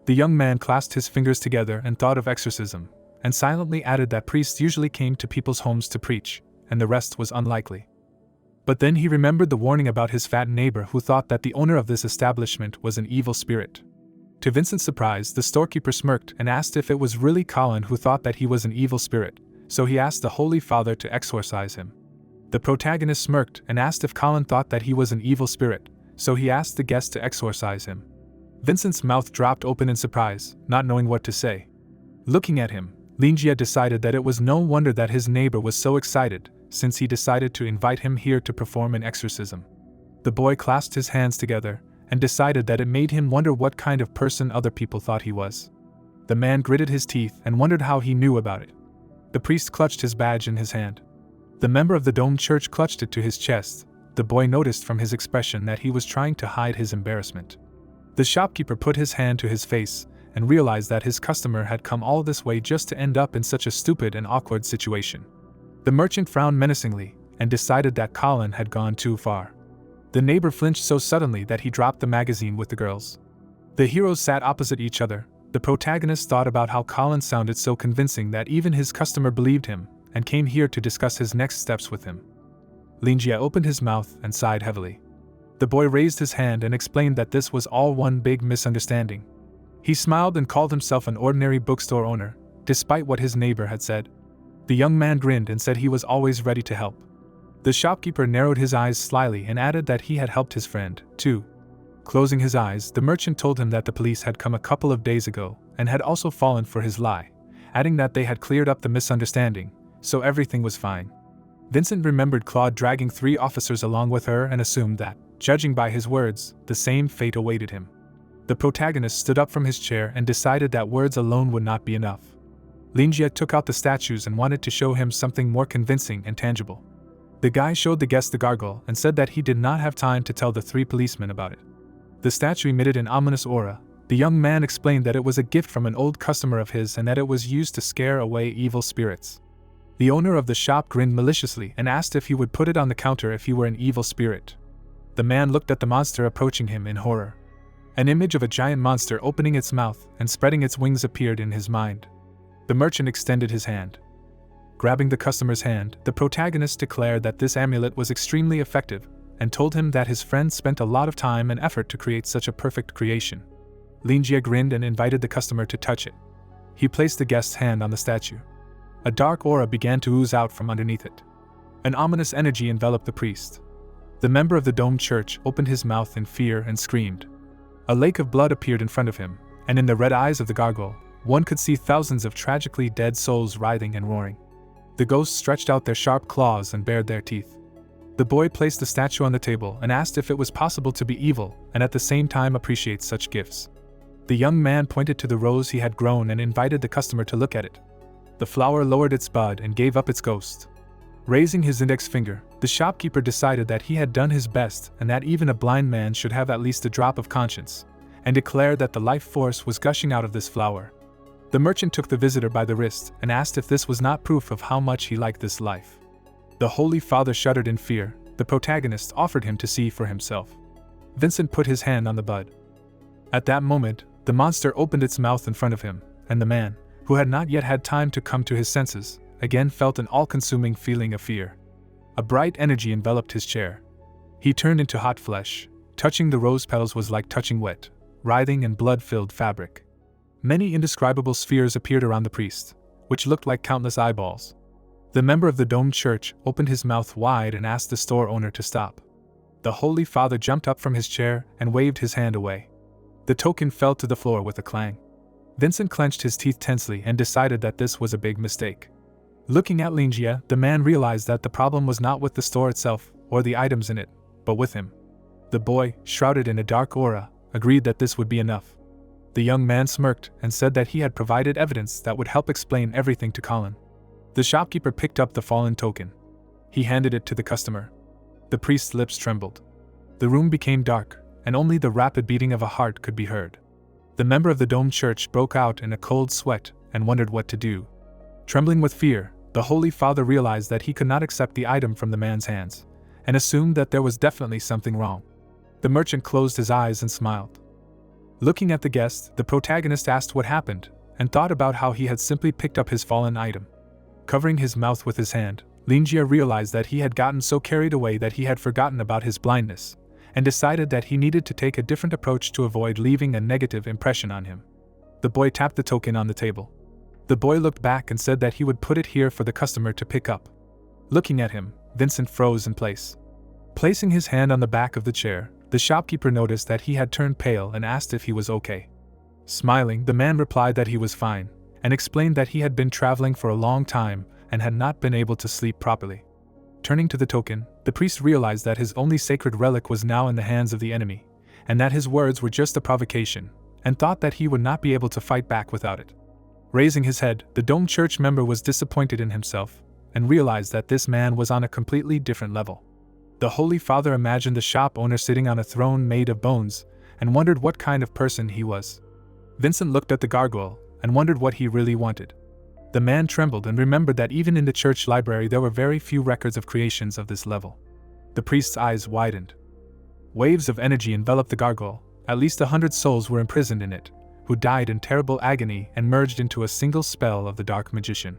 The young man clasped his fingers together and thought of exorcism, and silently added that priests usually came to people's homes to preach, and the rest was unlikely. But then he remembered the warning about his fat neighbor who thought that the owner of this establishment was an evil spirit. To Vincent's surprise, the storekeeper smirked and asked if it was really Colin who thought that he was an evil spirit, so he asked the Holy Father to exorcise him. The protagonist smirked and asked if Colin thought that he was an evil spirit, so he asked the guest to exorcise him. Vincent's mouth dropped open in surprise, not knowing what to say. Looking at him, Linjia decided that it was no wonder that his neighbor was so excited, since he decided to invite him here to perform an exorcism. The boy clasped his hands together and decided that it made him wonder what kind of person other people thought he was. The man gritted his teeth and wondered how he knew about it. The priest clutched his badge in his hand. The member of the domed church clutched it to his chest. The boy noticed from his expression that he was trying to hide his embarrassment. The shopkeeper put his hand to his face and realized that his customer had come all this way just to end up in such a stupid and awkward situation. The merchant frowned menacingly and decided that Colin had gone too far. The neighbor flinched so suddenly that he dropped the magazine with the girls. The heroes sat opposite each other. The protagonist thought about how Colin sounded so convincing that even his customer believed him, and came here to discuss his next steps with him. Linjia opened his mouth and sighed heavily. The boy raised his hand and explained that this was all one big misunderstanding. He smiled and called himself an ordinary bookstore owner, despite what his neighbor had said. The young man grinned and said he was always ready to help. The shopkeeper narrowed his eyes slyly and added that he had helped his friend, too. Closing his eyes, the merchant told him that the police had come a couple of days ago and had also fallen for his lie, adding that they had cleared up the misunderstanding, so everything was fine. Vincent remembered Claude dragging 3 officers along with her and assumed that, judging by his words, the same fate awaited him. The protagonist stood up from his chair and decided that words alone would not be enough. Linjia took out the statues and wanted to show him something more convincing and tangible. The guy showed the guest the gargoyle and said that he did not have time to tell the 3 policemen about it. The statue emitted an ominous aura. The young man explained that it was a gift from an old customer of his and that it was used to scare away evil spirits. The owner of the shop grinned maliciously and asked if he would put it on the counter if he were an evil spirit. The man looked at the monster approaching him in horror. An image of a giant monster opening its mouth and spreading its wings appeared in his mind. The merchant extended his hand. Grabbing the customer's hand, the protagonist declared that this amulet was extremely effective and told him that his friend spent a lot of time and effort to create such a perfect creation. Linjia grinned and invited the customer to touch it. He placed the guest's hand on the statue. A dark aura began to ooze out from underneath it. An ominous energy enveloped the priest. The member of the domed church opened his mouth in fear and screamed. A lake of blood appeared in front of him, and in the red eyes of the gargoyle, one could see thousands of tragically dead souls writhing and roaring. The ghosts stretched out their sharp claws and bared their teeth. The boy placed the statue on the table and asked if it was possible to be evil and at the same time appreciate such gifts. The young man pointed to the rose he had grown and invited the customer to look at it. The flower lowered its bud and gave up its ghost. Raising his index finger, the shopkeeper decided that he had done his best and that even a blind man should have at least a drop of conscience, and declared that the life force was gushing out of this flower. The merchant took the visitor by the wrist and asked if this was not proof of how much he liked this life. The Holy Father shuddered in fear. The protagonist offered him to see for himself. Vincent put his hand on the bud. At that moment, the monster opened its mouth in front of him, and the man, who had not yet had time to come to his senses, again felt an all-consuming feeling of fear. A bright energy enveloped his chair. He turned into hot flesh. Touching the rose petals was like touching wet, writhing and blood-filled fabric. Many indescribable spheres appeared around the priest, which looked like countless eyeballs. The member of the domed church opened his mouth wide and asked the store owner to stop. The Holy Father jumped up from his chair and waved his hand away. The token fell to the floor with a clang. Vincent clenched his teeth tensely and decided that this was a big mistake. Looking at Linjia, the man realized that the problem was not with the store itself or the items in it, but with him. The boy, shrouded in a dark aura, agreed that this would be enough. The young man smirked and said that he had provided evidence that would help explain everything to Colin. The shopkeeper picked up the fallen token. He handed it to the customer. The priest's lips trembled. The room became dark, and only the rapid beating of a heart could be heard. The member of the domed church broke out in a cold sweat and wondered what to do. Trembling with fear, the Holy Father realized that he could not accept the item from the man's hands, and assumed that there was definitely something wrong. The merchant closed his eyes and smiled. Looking at the guest, the protagonist asked what happened, and thought about how he had simply picked up his fallen item. Covering his mouth with his hand, Linjia realized that he had gotten so carried away that he had forgotten about his blindness, and decided that he needed to take a different approach to avoid leaving a negative impression on him. The boy tapped the token on the table. The boy looked back and said that he would put it here for the customer to pick up. Looking at him, Vincent froze in place. Placing his hand on the back of the chair, the shopkeeper noticed that he had turned pale and asked if he was okay. Smiling, the man replied that he was fine, and explained that he had been traveling for a long time and had not been able to sleep properly. Turning to the token, the priest realized that his only sacred relic was now in the hands of the enemy, and that his words were just a provocation, and thought that he would not be able to fight back without it. Raising his head, the domed church member was disappointed in himself, and realized that this man was on a completely different level. The Holy Father imagined the shop owner sitting on a throne made of bones, and wondered what kind of person he was. Vincent looked at the gargoyle, and wondered what he really wanted. The man trembled and remembered that even in the church library there were very few records of creations of this level. The priest's eyes widened. Waves of energy enveloped the gargoyle. At least 100 souls were imprisoned in it, who died in terrible agony and merged into a single spell of the dark magician.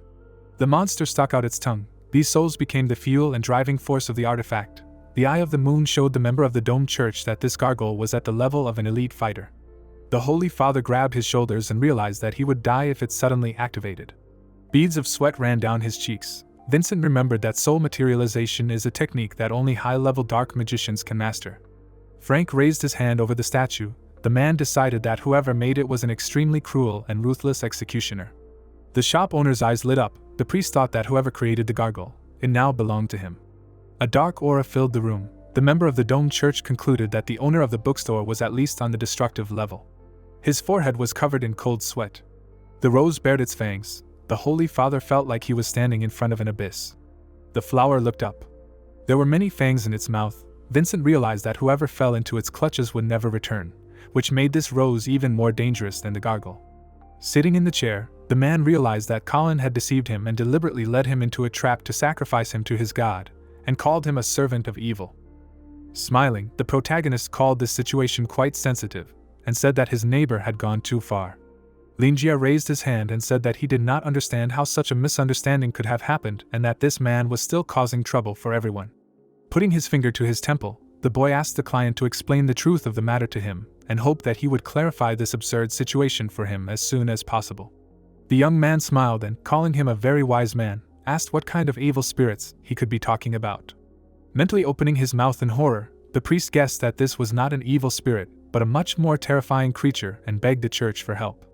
The monster stuck out its tongue. These souls became the fuel and driving force of the artifact. The eye of the moon showed the member of the domed church that this gargoyle was at the level of an elite fighter. The Holy Father grabbed his shoulders and realized that he would die if it suddenly activated. Beads of sweat ran down his cheeks. Vincent remembered that soul materialization is a technique that only high-level dark magicians can master. Frank raised his hand over the statue. The man decided that whoever made it was an extremely cruel and ruthless executioner. The shop owner's eyes lit up. The priest thought that whoever created the gargoyle, it now belonged to him. A dark aura filled the room. The member of the domed church concluded that the owner of the bookstore was at least on the destructive level. His forehead was covered in cold sweat. The rose bared its fangs. The Holy Father felt like he was standing in front of an abyss. The flower looked up. There were many fangs in its mouth. Vincent realized that whoever fell into its clutches would never return, which made this rose even more dangerous than the gargoyle. Sitting in the chair, the man realized that Colin had deceived him and deliberately led him into a trap to sacrifice him to his god, and called him a servant of evil. Smiling, the protagonist called this situation quite sensitive, and said that his neighbor had gone too far. Linjia raised his hand and said that he did not understand how such a misunderstanding could have happened and that this man was still causing trouble for everyone. Putting his finger to his temple, the boy asked the client to explain the truth of the matter to him and hoped that he would clarify this absurd situation for him as soon as possible. The young man smiled and, calling him a very wise man, asked what kind of evil spirits he could be talking about. Mentally opening his mouth in horror, the priest guessed that this was not an evil spirit, but a much more terrifying creature, and begged the church for help.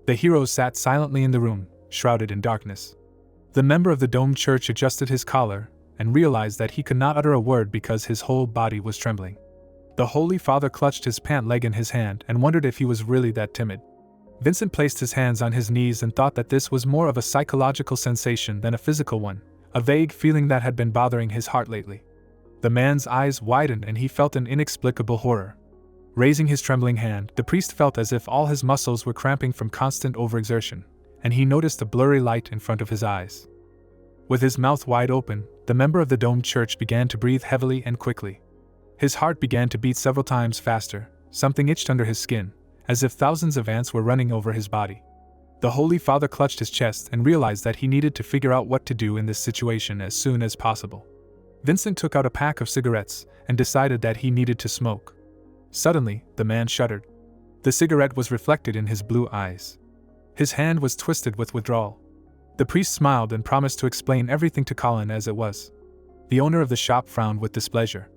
The heroes sat silently in the room, shrouded in darkness. The member of the domed church adjusted his collar and realized that he could not utter a word because his whole body was trembling. The Holy Father clutched his pant leg in his hand and wondered if he was really that timid. Vincent placed his hands on his knees and thought that this was more of a psychological sensation than a physical one, a vague feeling that had been bothering his heart lately. The man's eyes widened and he felt an inexplicable horror. Raising his trembling hand, the priest felt as if all his muscles were cramping from constant overexertion, and he noticed a blurry light in front of his eyes. With his mouth wide open, the member of the domed church began to breathe heavily and quickly. His heart began to beat several times faster, something itched under his skin, as if thousands of ants were running over his body. The Holy Father clutched his chest and realized that he needed to figure out what to do in this situation as soon as possible. Vincent took out a pack of cigarettes and decided that he needed to smoke. Suddenly, the man shuddered. The cigarette was reflected in his blue eyes. His hand was twisted with withdrawal. The priest smiled and promised to explain everything to Colin as it was. The owner of the shop frowned with displeasure.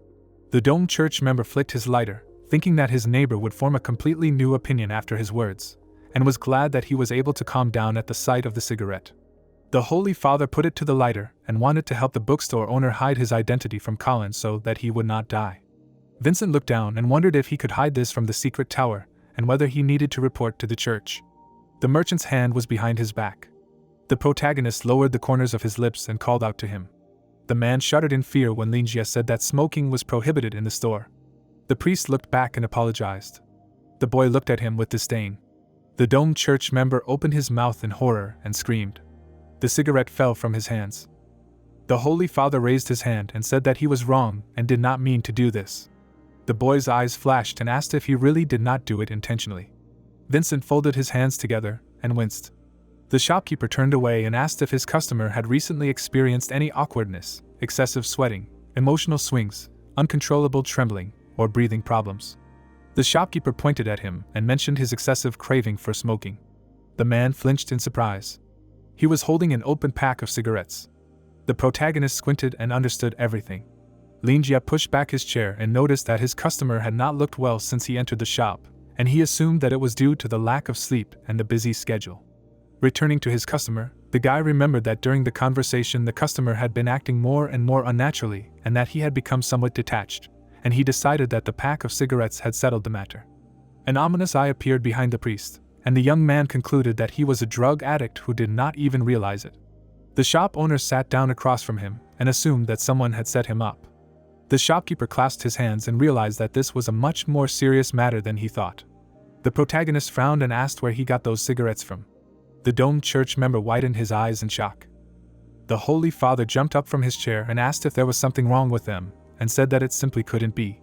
The domed church member flicked his lighter, thinking that his neighbor would form a completely new opinion after his words, and was glad that he was able to calm down at the sight of the cigarette. The Holy Father put it to the lighter and wanted to help the bookstore owner hide his identity from Colin so that he would not die. Vincent looked down and wondered if he could hide this from the secret tower and whether he needed to report to the church. The merchant's hand was behind his back. The protagonist lowered the corners of his lips and called out to him. The man shuddered in fear when Linjia said that smoking was prohibited in the store. The priest looked back and apologized. The boy looked at him with disdain. The domed church member opened his mouth in horror and screamed. The cigarette fell from his hands. The Holy Father raised his hand and said that he was wrong and did not mean to do this. The boy's eyes flashed and asked if he really did not do it intentionally. Vincent folded his hands together and winced. The shopkeeper turned away and asked if his customer had recently experienced any awkwardness, excessive sweating, emotional swings, uncontrollable trembling, or breathing problems. The shopkeeper pointed at him and mentioned his excessive craving for smoking. The man flinched in surprise. He was holding an open pack of cigarettes. The protagonist squinted and understood everything. Linjia pushed back his chair and noticed that his customer had not looked well since he entered the shop, and he assumed that it was due to the lack of sleep and the busy schedule. Returning to his customer, the guy remembered that during the conversation the customer had been acting more and more unnaturally and that he had become somewhat detached, and he decided that the pack of cigarettes had settled the matter. An ominous eye appeared behind the priest, and the young man concluded that he was a drug addict who did not even realize it. The shop owner sat down across from him and assumed that someone had set him up. The shopkeeper clasped his hands and realized that this was a much more serious matter than he thought. The protagonist frowned and asked where he got those cigarettes from. The domed church member widened his eyes in shock. The Holy Father jumped up from his chair and asked if there was something wrong with them, and said that it simply couldn't be.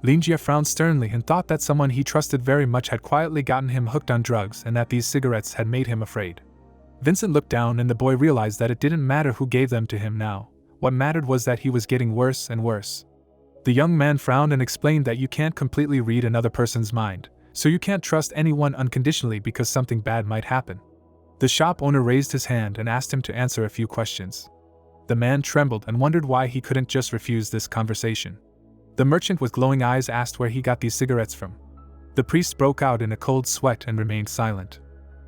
Linjia frowned sternly and thought that someone he trusted very much had quietly gotten him hooked on drugs and that these cigarettes had made him afraid. Vincent looked down and the boy realized that it didn't matter who gave them to him now. What mattered was that he was getting worse and worse. The young man frowned and explained that you can't completely read another person's mind, so you can't trust anyone unconditionally because something bad might happen. The shop owner raised his hand and asked him to answer a few questions. The man trembled and wondered why he couldn't just refuse this conversation. The merchant with glowing eyes asked where he got these cigarettes from. The priest broke out in a cold sweat and remained silent.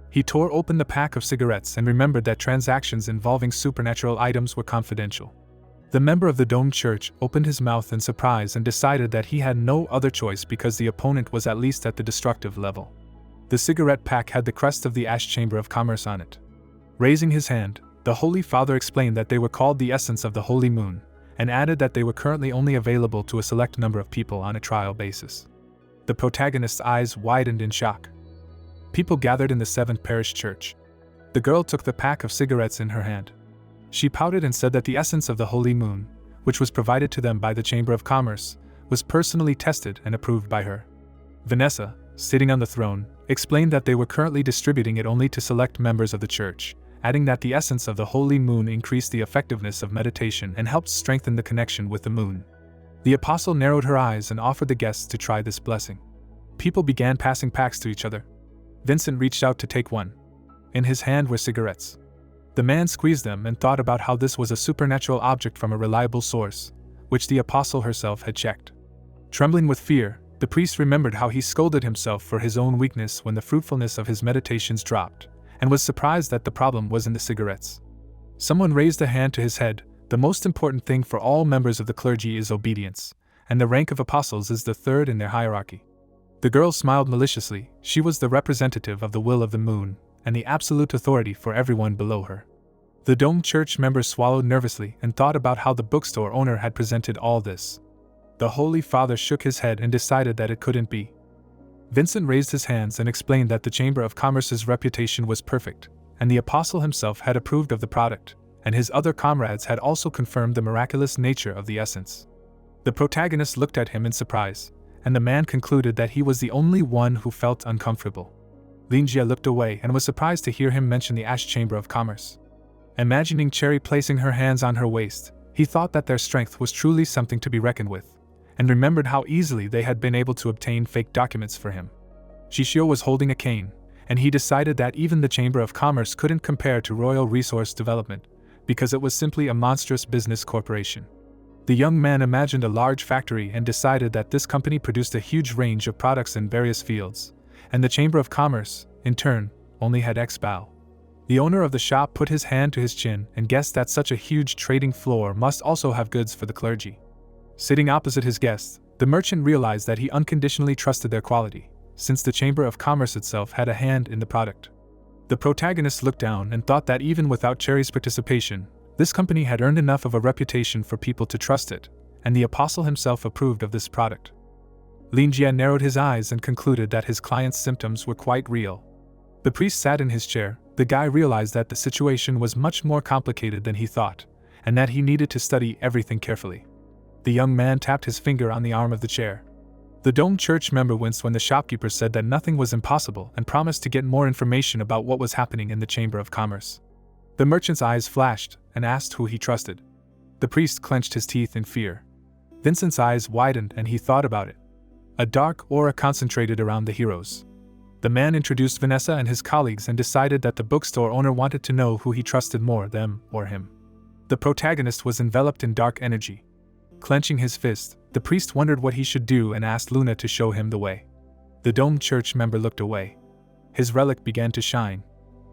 He tore open the pack of cigarettes and remembered that transactions involving supernatural items were confidential. The member of the domed church opened his mouth in surprise and decided that he had no other choice because the opponent was at least at the destructive level. The cigarette pack had the crest of the Ash Chamber of Commerce on it. Raising his hand, the Holy Father explained that they were called the essence of the Holy Moon, and added that they were currently only available to a select number of people on a trial basis. The protagonist's eyes widened in shock. People gathered in the 7th Parish Church. The girl took the pack of cigarettes in her hand. She pouted and said that the essence of the Holy Moon, which was provided to them by the Chamber of Commerce, was personally tested and approved by her. Vanessa, sitting on the throne, explained that they were currently distributing it only to select members of the church, adding that the essence of the Holy Moon increased the effectiveness of meditation and helped strengthen the connection with the moon. The apostle narrowed her eyes and offered the guests to try this blessing. People began passing packs to each other. Vincent reached out to take one. In his hand were cigarettes. The man squeezed them and thought about how this was a supernatural object from a reliable source, which the apostle herself had checked. Trembling with fear, the priest remembered how he scolded himself for his own weakness when the fruitfulness of his meditations dropped, and was surprised that the problem was in the cigarettes. Someone raised a hand to his head. The most important thing for all members of the clergy is obedience, and the rank of apostles is the third in their hierarchy. The girl smiled maliciously. She was the representative of the will of the moon, and the absolute authority for everyone below her. The Dome Church member swallowed nervously and thought about how the bookstore owner had presented all this. The Holy Father shook his head and decided that it couldn't be. Vincent raised his hands and explained that the Chamber of Commerce's reputation was perfect, and the apostle himself had approved of the product, and his other comrades had also confirmed the miraculous nature of the essence. The protagonist looked at him in surprise, and the man concluded that he was the only one who felt uncomfortable. Linjia looked away and was surprised to hear him mention the Ash Chamber of Commerce. Imagining Cherry placing her hands on her waist, he thought that their strength was truly something to be reckoned with, and remembered how easily they had been able to obtain fake documents for him. Shishio was holding a cane, and he decided that even the Chamber of Commerce couldn't compare to Royal Resource Development, because it was simply a monstrous business corporation. The young man imagined a large factory and decided that this company produced a huge range of products in various fields, and the Chamber of Commerce, in turn, only had X-Bow. The owner of the shop put his hand to his chin and guessed that such a huge trading floor must also have goods for the clergy. Sitting opposite his guests, the merchant realized that he unconditionally trusted their quality, since the Chamber of Commerce itself had a hand in the product. The protagonist looked down and thought that even without Cherry's participation, this company had earned enough of a reputation for people to trust it, and the apostle himself approved of this product. Linjia narrowed his eyes and concluded that his client's symptoms were quite real. The priest sat in his chair. The guy realized that the situation was much more complicated than he thought, and that he needed to study everything carefully. The young man tapped his finger on the arm of the chair. The Dome Church member winced when the shopkeeper said that nothing was impossible and promised to get more information about what was happening in the Chamber of Commerce. The merchant's eyes flashed and asked who he trusted. The priest clenched his teeth in fear. Vincent's eyes widened and he thought about it. A dark aura concentrated around the heroes. The man introduced Vanessa and his colleagues and decided that the bookstore owner wanted to know who he trusted more, them or him. The protagonist was enveloped in dark energy. Clenching his fist, the priest wondered what he should do and asked Luna to show him the way. The Dome Church member looked away. His relic began to shine.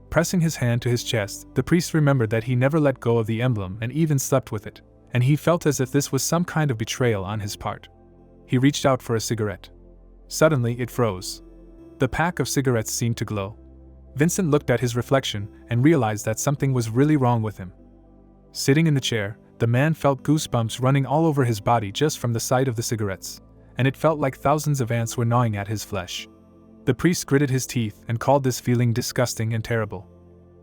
Pressing his hand to his chest, the priest remembered that he never let go of the emblem and even slept with it, and he felt as if this was some kind of betrayal on his part. He reached out for a cigarette. Suddenly, it froze. The pack of cigarettes seemed to glow. Vincent looked at his reflection and realized that something was really wrong with him. Sitting in the chair, the man felt goosebumps running all over his body just from the sight of the cigarettes, and it felt like thousands of ants were gnawing at his flesh. The priest gritted his teeth and called this feeling disgusting and terrible.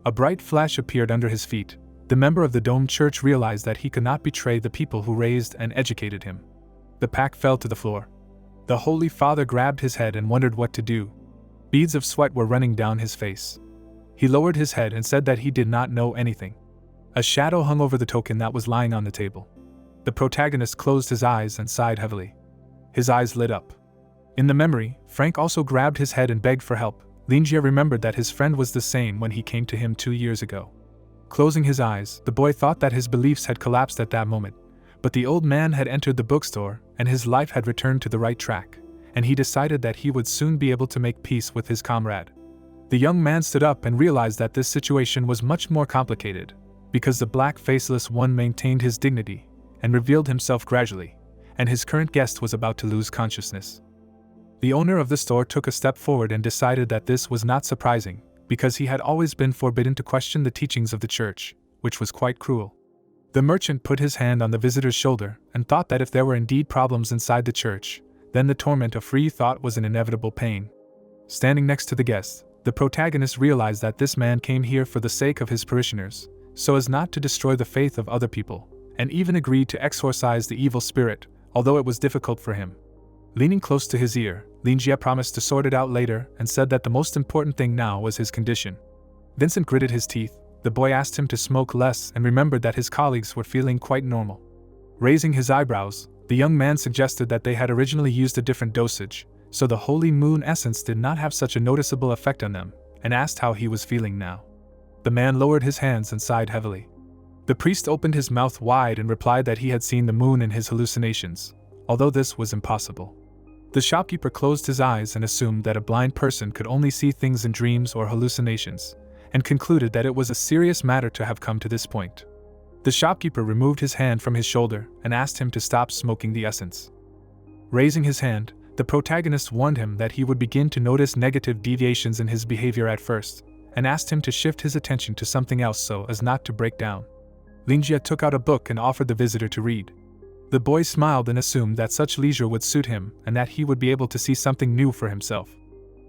A bright flash appeared under his feet. The member of the Dome Church realized that he could not betray the people who raised and educated him. The pack fell to the floor. The Holy Father grabbed his head and wondered what to do. Beads of sweat were running down his face. He lowered his head and said that he did not know anything. A shadow hung over the token that was lying on the table. The protagonist closed his eyes and sighed heavily. His eyes lit up. In the memory, Frank also grabbed his head and begged for help. Linjia remembered that his friend was the same when he came to him 2 years ago. Closing his eyes, the boy thought that his beliefs had collapsed at that moment, but the old man had entered the bookstore and his life had returned to the right track, and he decided that he would soon be able to make peace with his comrade. The young man stood up and realized that this situation was much more complicated, because the black faceless one maintained his dignity and revealed himself gradually, and his current guest was about to lose consciousness. The owner of the store took a step forward and decided that this was not surprising, because he had always been forbidden to question the teachings of the church, which was quite cruel. The merchant put his hand on the visitor's shoulder and thought that if there were indeed problems inside the church, then the torment of free thought was an inevitable pain. Standing next to the guest, the protagonist realized that this man came here for the sake of his parishioners, so as not to destroy the faith of other people, and even agreed to exorcise the evil spirit, although it was difficult for him. Leaning close to his ear, Linjia promised to sort it out later and said that the most important thing now was his condition. Vincent gritted his teeth. The boy asked him to smoke less and remembered that his colleagues were feeling quite normal. Raising his eyebrows, The young man suggested that they had originally used a different dosage, so the holy moon essence did not have such a noticeable effect on them, and asked how he was feeling now. The man lowered his hands and sighed heavily. The priest opened his mouth wide and replied that he had seen the moon in his hallucinations, although this was impossible. The shopkeeper closed his eyes and assumed that a blind person could only see things in dreams or hallucinations, and concluded that it was a serious matter to have come to this point. The shopkeeper removed his hand from his shoulder and asked him to stop smoking the essence. Raising his hand, the protagonist warned him that he would begin to notice negative deviations in his behavior at first, and asked him to shift his attention to something else so as not to break down. Linjia took out a book and offered the visitor to read. The boy smiled and assumed that such leisure would suit him and that he would be able to see something new for himself.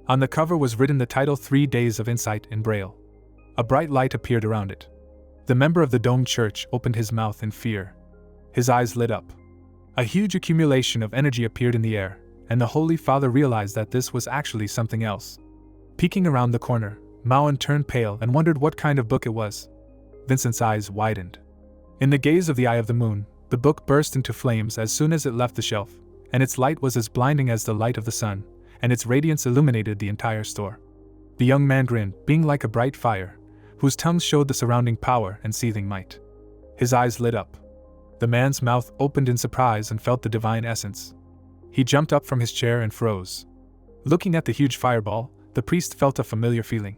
On the cover was written the title 3 Days of Insight in Braille. A bright light appeared around it. The member of the domed church opened his mouth in fear. His eyes lit up. A huge accumulation of energy appeared in the air, and the Holy Father realized that this was actually something else. Peeking around the corner, Mauen turned pale and wondered what kind of book it was. Vincent's eyes widened. In the gaze of the Eye of the Moon, the book burst into flames as soon as it left the shelf, and its light was as blinding as the light of the sun, and its radiance illuminated the entire store. The young man grinned, being like a bright fire, whose tongue showed the surrounding power and seething might. His eyes lit up. The man's mouth opened in surprise and felt the divine essence. He jumped up from his chair and froze. Looking at the huge fireball, the priest felt a familiar feeling.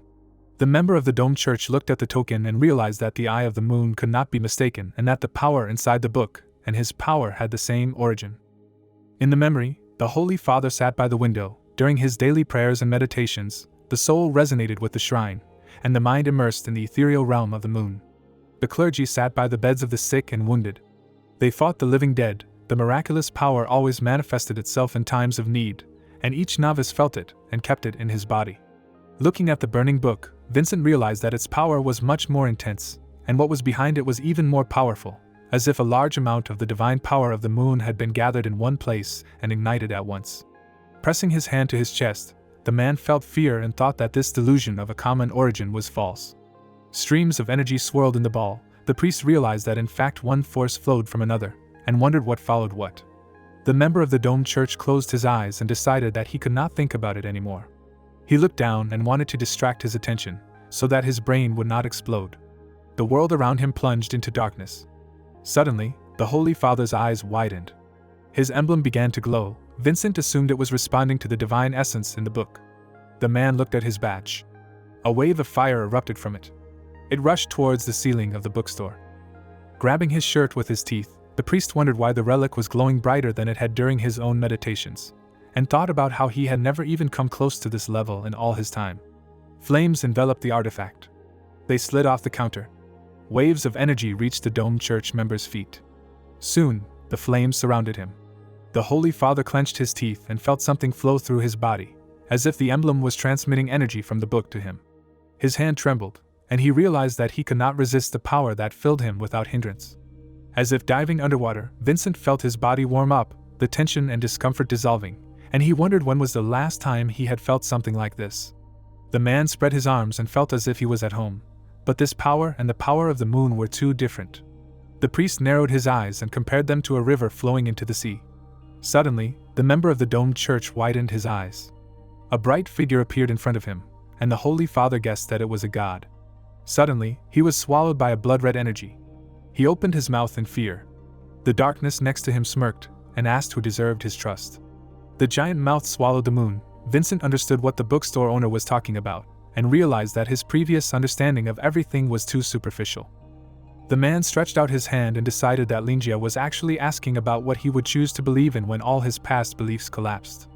The member of the domed church looked at the token and realized that the Eye of the Moon could not be mistaken and that the power inside the book and his power had the same origin. In the memory, the Holy Father sat by the window. During his daily prayers and meditations, the soul resonated with the shrine, and the mind immersed in the ethereal realm of the moon. The clergy sat by the beds of the sick and wounded. They fought the living dead. The miraculous power always manifested itself in times of need, and each novice felt it and kept it in his body. Looking at the burning book, Vincent realized that its power was much more intense, and what was behind it was even more powerful, as if a large amount of the divine power of the moon had been gathered in one place and ignited at once. Pressing his hand to his chest, the man felt fear and thought that this delusion of a common origin was false. Streams of energy swirled in the ball. The priest realized that in fact one force flowed from another, and wondered what followed what. The member of the domed church closed his eyes and decided that he could not think about it anymore. He looked down and wanted to distract his attention, so that his brain would not explode. The world around him plunged into darkness. Suddenly, the Holy Father's eyes widened. His emblem began to glow. Vincent assumed it was responding to the divine essence in the book. The man looked at his badge. A wave of fire erupted from it. It rushed towards the ceiling of the bookstore. Grabbing his shirt with his teeth, the priest wondered why the relic was glowing brighter than it had during his own meditations, and thought about how he had never even come close to this level in all his time. Flames enveloped the artifact. They slid off the counter. Waves of energy reached the domed church member's feet. Soon, the flames surrounded him. The Holy Father clenched his teeth and felt something flow through his body, as if the emblem was transmitting energy from the book to him. His hand trembled, and he realized that he could not resist the power that filled him without hindrance. As if diving underwater, Vincent felt his body warm up, the tension and discomfort dissolving, and he wondered when was the last time he had felt something like this. The man spread his arms and felt as if he was at home, but this power and the power of the moon were too different. The priest narrowed his eyes and compared them to a river flowing into the sea. Suddenly, the member of the domed church widened his eyes. A bright figure appeared in front of him, and the Holy Father guessed that it was a god. Suddenly, he was swallowed by a blood-red energy. He opened his mouth in fear. The darkness next to him smirked and asked who deserved his trust. The giant mouth swallowed the moon. Vincent understood what the bookstore owner was talking about, and realized that his previous understanding of everything was too superficial. The man stretched out his hand and decided that Linjia was actually asking about what he would choose to believe in when all his past beliefs collapsed.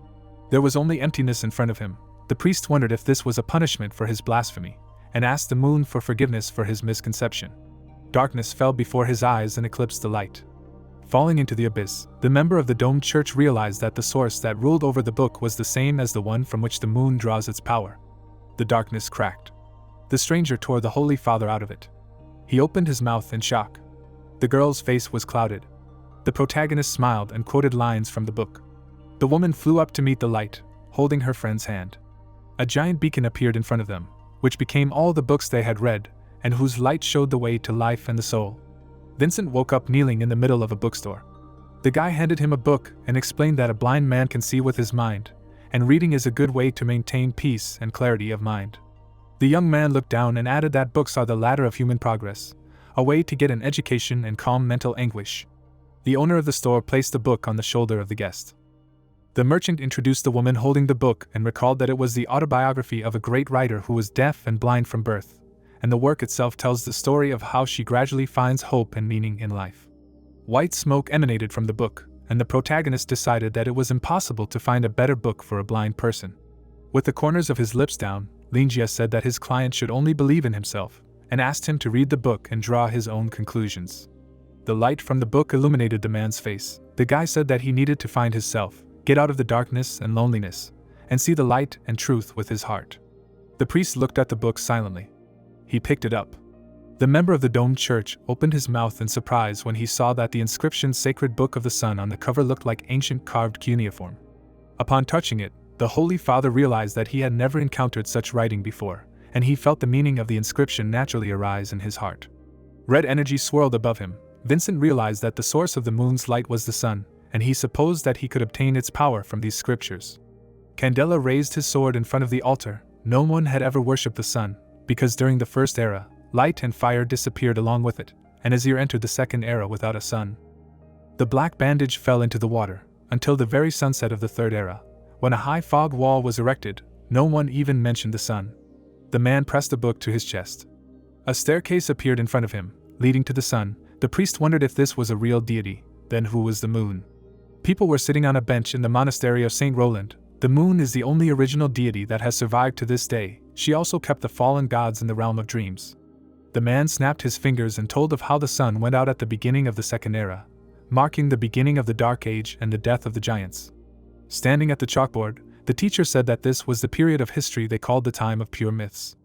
There was only emptiness in front of him. The priest wondered if this was a punishment for his blasphemy, and asked the moon for forgiveness for his misconception. Darkness fell before his eyes and eclipsed the light. Falling into the abyss, the member of the domed church realized that the source that ruled over the book was the same as the one from which the moon draws its power. The darkness cracked. The stranger tore the Holy Father out of it. He opened his mouth in shock. The girl's face was clouded. The protagonist smiled and quoted lines from the book. The woman flew up to meet the light, holding her friend's hand. A giant beacon appeared in front of them, which became all the books they had read, and whose light showed the way to life and the soul. Vincent woke up kneeling in the middle of a bookstore. The guy handed him a book and explained that a blind man can see with his mind, and reading is a good way to maintain peace and clarity of mind. The young man looked down and added that books are the ladder of human progress, a way to get an education and calm mental anguish. The owner of the store placed the book on the shoulder of the guest. The merchant introduced the woman holding the book and recalled that it was the autobiography of a great writer who was deaf and blind from birth, and the work itself tells the story of how she gradually finds hope and meaning in life. White smoke emanated from the book, and the protagonist decided that it was impossible to find a better book for a blind person. With the corners of his lips down, Linjia said that his client should only believe in himself, and asked him to read the book and draw his own conclusions. The light from the book illuminated the man's face. The guy said that he needed to find himself, get out of the darkness and loneliness, and see the light and truth with his heart. The priest looked at the book silently. He picked it up. The member of the domed church opened his mouth in surprise when he saw that the inscription Sacred Book of the Sun on the cover looked like ancient carved cuneiform. Upon touching it, the Holy Father realized that he had never encountered such writing before, and he felt the meaning of the inscription naturally arise in his heart. Red energy swirled above him. Vincent realized that the source of the moon's light was the sun, and he supposed that he could obtain its power from these scriptures. Candela raised his sword in front of the altar. No one had ever worshipped the sun, because during the first era, light and fire disappeared along with it, and Azir entered the second era without a sun. The black bandage fell into the water, until the very sunset of the third era, when a high fog wall was erected. No one even mentioned the sun. The man pressed the book to his chest. A staircase appeared in front of him, leading to the sun. The priest wondered if this was a real deity. Then who was the moon? People were sitting on a bench in the monastery of St. Roland. The moon is the only original deity that has survived to this day. She also kept the fallen gods in the realm of dreams. The man snapped his fingers and told of how the sun went out at the beginning of the second era, marking the beginning of the Dark Age and the death of the giants. Standing at the chalkboard, the teacher said that this was the period of history they called the time of pure myths.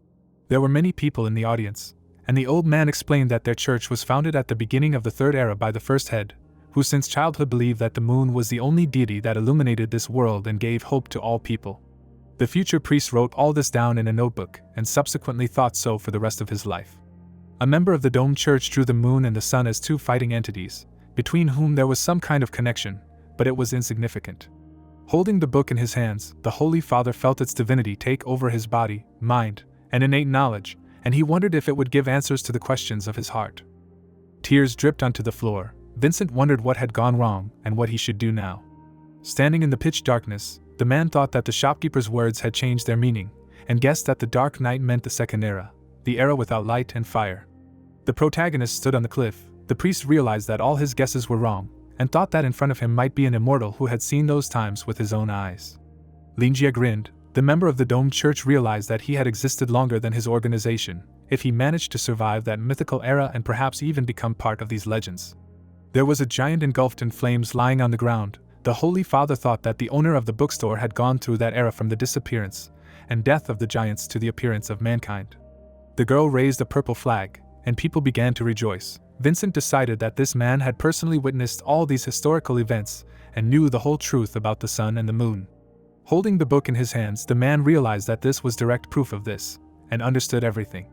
There were many people in the audience, and the old man explained that their church was founded at the beginning of the third era by the first head, who since childhood believed that the moon was the only deity that illuminated this world and gave hope to all people. The future priest wrote all this down in a notebook and subsequently thought so for the rest of his life. A member of the domed church drew the moon and the sun as two fighting entities, between whom there was some kind of connection, but it was insignificant. Holding the book in his hands, the Holy Father felt its divinity take over his body, mind, and innate knowledge, and he wondered if it would give answers to the questions of his heart. Tears dripped onto the floor. Vincent wondered what had gone wrong and what he should do now. Standing in the pitch darkness, the man thought that the shopkeeper's words had changed their meaning, and guessed that the dark night meant the second era, the era without light and fire. The protagonist stood on the cliff. The priest realized that all his guesses were wrong, and thought that in front of him might be an immortal who had seen those times with his own eyes. Linjia grinned. The member of the domed church realized that he had existed longer than his organization, if he managed to survive that mythical era and perhaps even become part of these legends. There was a giant engulfed in flames lying on the ground. The Holy Father thought that the owner of the bookstore had gone through that era from the disappearance and death of the giants to the appearance of mankind. The girl raised a purple flag, and people began to rejoice. Vincent decided that this man had personally witnessed all these historical events and knew the whole truth about the sun and the moon. Holding the book in his hands, the man realized that this was direct proof of this, and understood everything.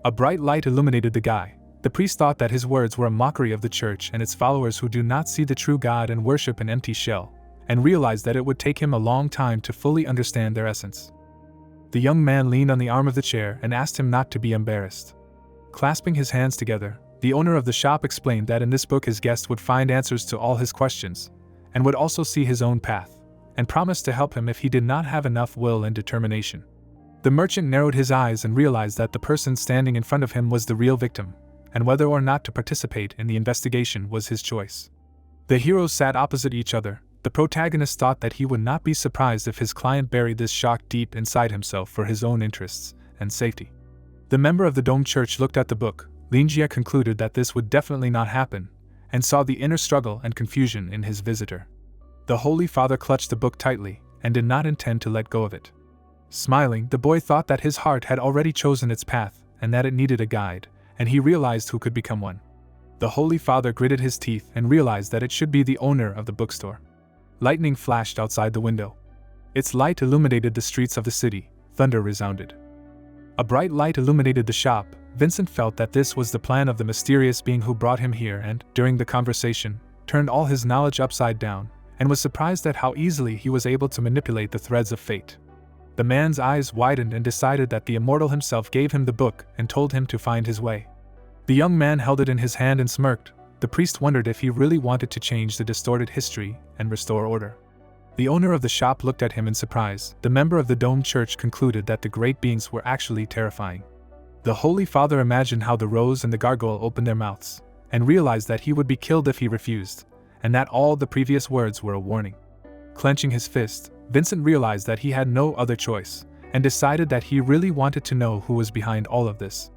A bright light illuminated the guy. The priest thought that his words were a mockery of the church and its followers who do not see the true God and worship an empty shell, and realized that it would take him a long time to fully understand their essence. The young man leaned on the arm of the chair and asked him not to be embarrassed. Clasping his hands together, the owner of the shop explained that in this book his guest would find answers to all his questions, and would also see his own path, and promised to help him if he did not have enough will and determination. The merchant narrowed his eyes and realized that the person standing in front of him was the real victim, and whether or not to participate in the investigation was his choice. The heroes sat opposite each other. The protagonist thought that he would not be surprised if his client buried this shock deep inside himself for his own interests and safety. The member of the domed church looked at the book. Linjia concluded that this would definitely not happen, and saw the inner struggle and confusion in his visitor. The Holy Father clutched the book tightly, and did not intend to let go of it. Smiling, the boy thought that his heart had already chosen its path, and that it needed a guide, and he realized who could become one. The Holy Father gritted his teeth and realized that it should be the owner of the bookstore. Lightning flashed outside the window. Its light illuminated the streets of the city. Thunder resounded. A bright light illuminated the shop. Vincent felt that this was the plan of the mysterious being who brought him here, and, during the conversation, turned all his knowledge upside down, and was surprised at how easily he was able to manipulate the threads of fate. The man's eyes widened and decided that the immortal himself gave him the book and told him to find his way. The young man held it in his hand and smirked. The priest wondered if he really wanted to change the distorted history and restore order. The owner of the shop looked at him in surprise. The member of the domed church concluded that the great beings were actually terrifying. The Holy Father imagined how the rose and the gargoyle opened their mouths, and realized that he would be killed if he refused, and that all the previous words were a warning. Clenching his fist, Vincent realized that he had no other choice, and decided that he really wanted to know who was behind all of this.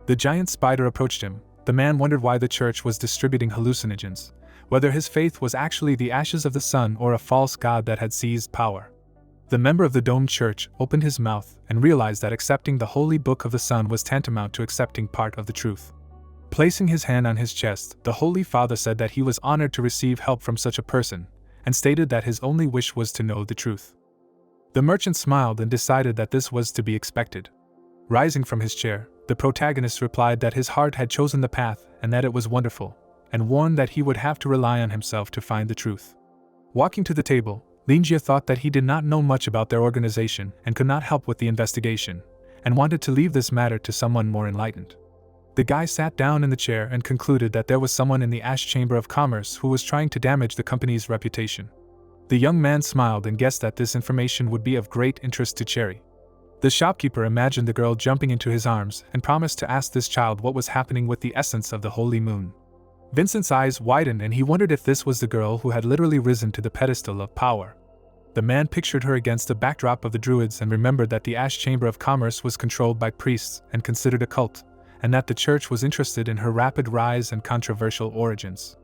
The giant spider approached him. The man wondered why the church was distributing hallucinogens, whether his faith was actually the ashes of the sun or a false god that had seized power. The member of the domed church opened his mouth and realized that accepting the holy book of the sun was tantamount to accepting part of the truth. Placing his hand on his chest, the Holy Father said that he was honored to receive help from such a person, and stated that his only wish was to know the truth. The merchant smiled and decided that this was to be expected. Rising from his chair, the protagonist replied that his heart had chosen the path and that it was wonderful, and warned that he would have to rely on himself to find the truth. Walking to the table, Linjia thought that he did not know much about their organization and could not help with the investigation, and wanted to leave this matter to someone more enlightened. The guy sat down in the chair and concluded that there was someone in the Ash Chamber of Commerce who was trying to damage the company's reputation. The young man smiled and guessed that this information would be of great interest to Cherry. The shopkeeper imagined the girl jumping into his arms and promised to ask this child what was happening with the essence of the holy moon. Vincent's eyes widened and he wondered if this was the girl who had literally risen to the pedestal of power. The man pictured her against the backdrop of the Druids and remembered that the Ash Chamber of Commerce was controlled by priests and considered a cult, and that the church was interested in her rapid rise and controversial origins.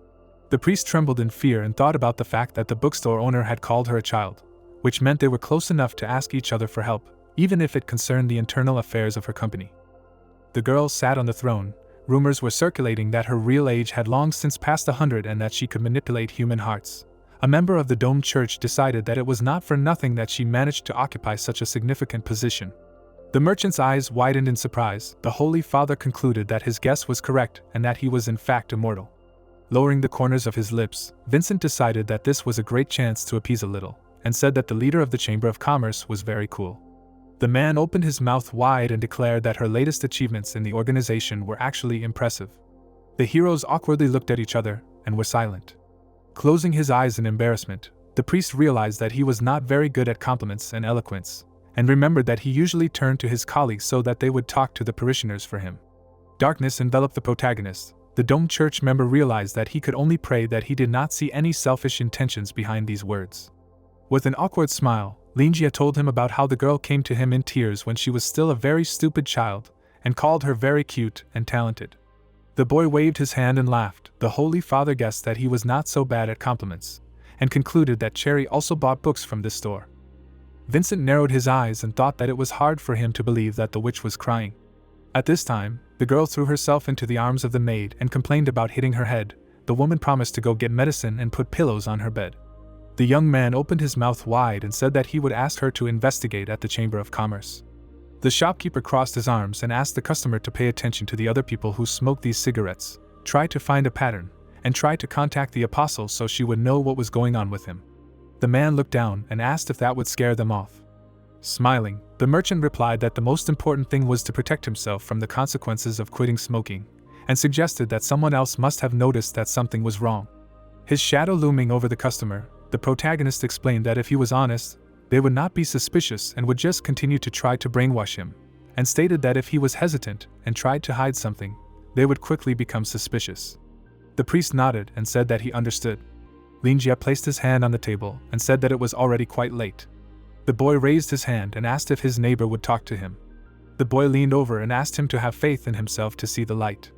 The priest trembled in fear and thought about the fact that the bookstore owner had called her a child, which meant they were close enough to ask each other for help, even if it concerned the internal affairs of her company. The girl sat on the throne. Rumors were circulating that her real age had long since passed 100 and that she could manipulate human hearts. A member of the domed church decided that it was not for nothing that she managed to occupy such a significant position. The merchant's eyes widened in surprise. The Holy Father concluded that his guess was correct and that he was in fact immortal. Lowering the corners of his lips, Vincent decided that this was a great chance to appease a little, and said that the leader of the Chamber of Commerce was very cool. The man opened his mouth wide and declared that her latest achievements in the organization were actually impressive. The heroes awkwardly looked at each other and were silent. Closing his eyes in embarrassment, the priest realized that he was not very good at compliments and eloquence, and remembered that he usually turned to his colleagues so that they would talk to the parishioners for him. Darkness enveloped the protagonist. The domed church member realized that he could only pray that he did not see any selfish intentions behind these words. With an awkward smile, Linjia told him about how the girl came to him in tears when she was still a very stupid child, and called her very cute and talented. The boy waved his hand and laughed. The Holy Father guessed that he was not so bad at compliments, and concluded that Cherry also bought books from this store. Vincent narrowed his eyes and thought that it was hard for him to believe that the witch was crying. At this time, the girl threw herself into the arms of the maid and complained about hitting her head. The woman promised to go get medicine and put pillows on her bed. The young man opened his mouth wide and said that he would ask her to investigate at the Chamber of Commerce. The shopkeeper crossed his arms and asked the customer to pay attention to the other people who smoked these cigarettes, try to find a pattern, and try to contact the apostle so she would know what was going on with him. The man looked down and asked if that would scare them off. Smiling, the merchant replied that the most important thing was to protect himself from the consequences of quitting smoking, and suggested that someone else must have noticed that something was wrong. His shadow looming over the customer, the protagonist explained that if he was honest, they would not be suspicious and would just continue to try to brainwash him, and stated that if he was hesitant and tried to hide something, they would quickly become suspicious. The priest nodded and said that he understood. Linjia placed his hand on the table and said that it was already quite late. The boy raised his hand and asked if his neighbor would talk to him. The boy leaned over and asked him to have faith in himself to see the light.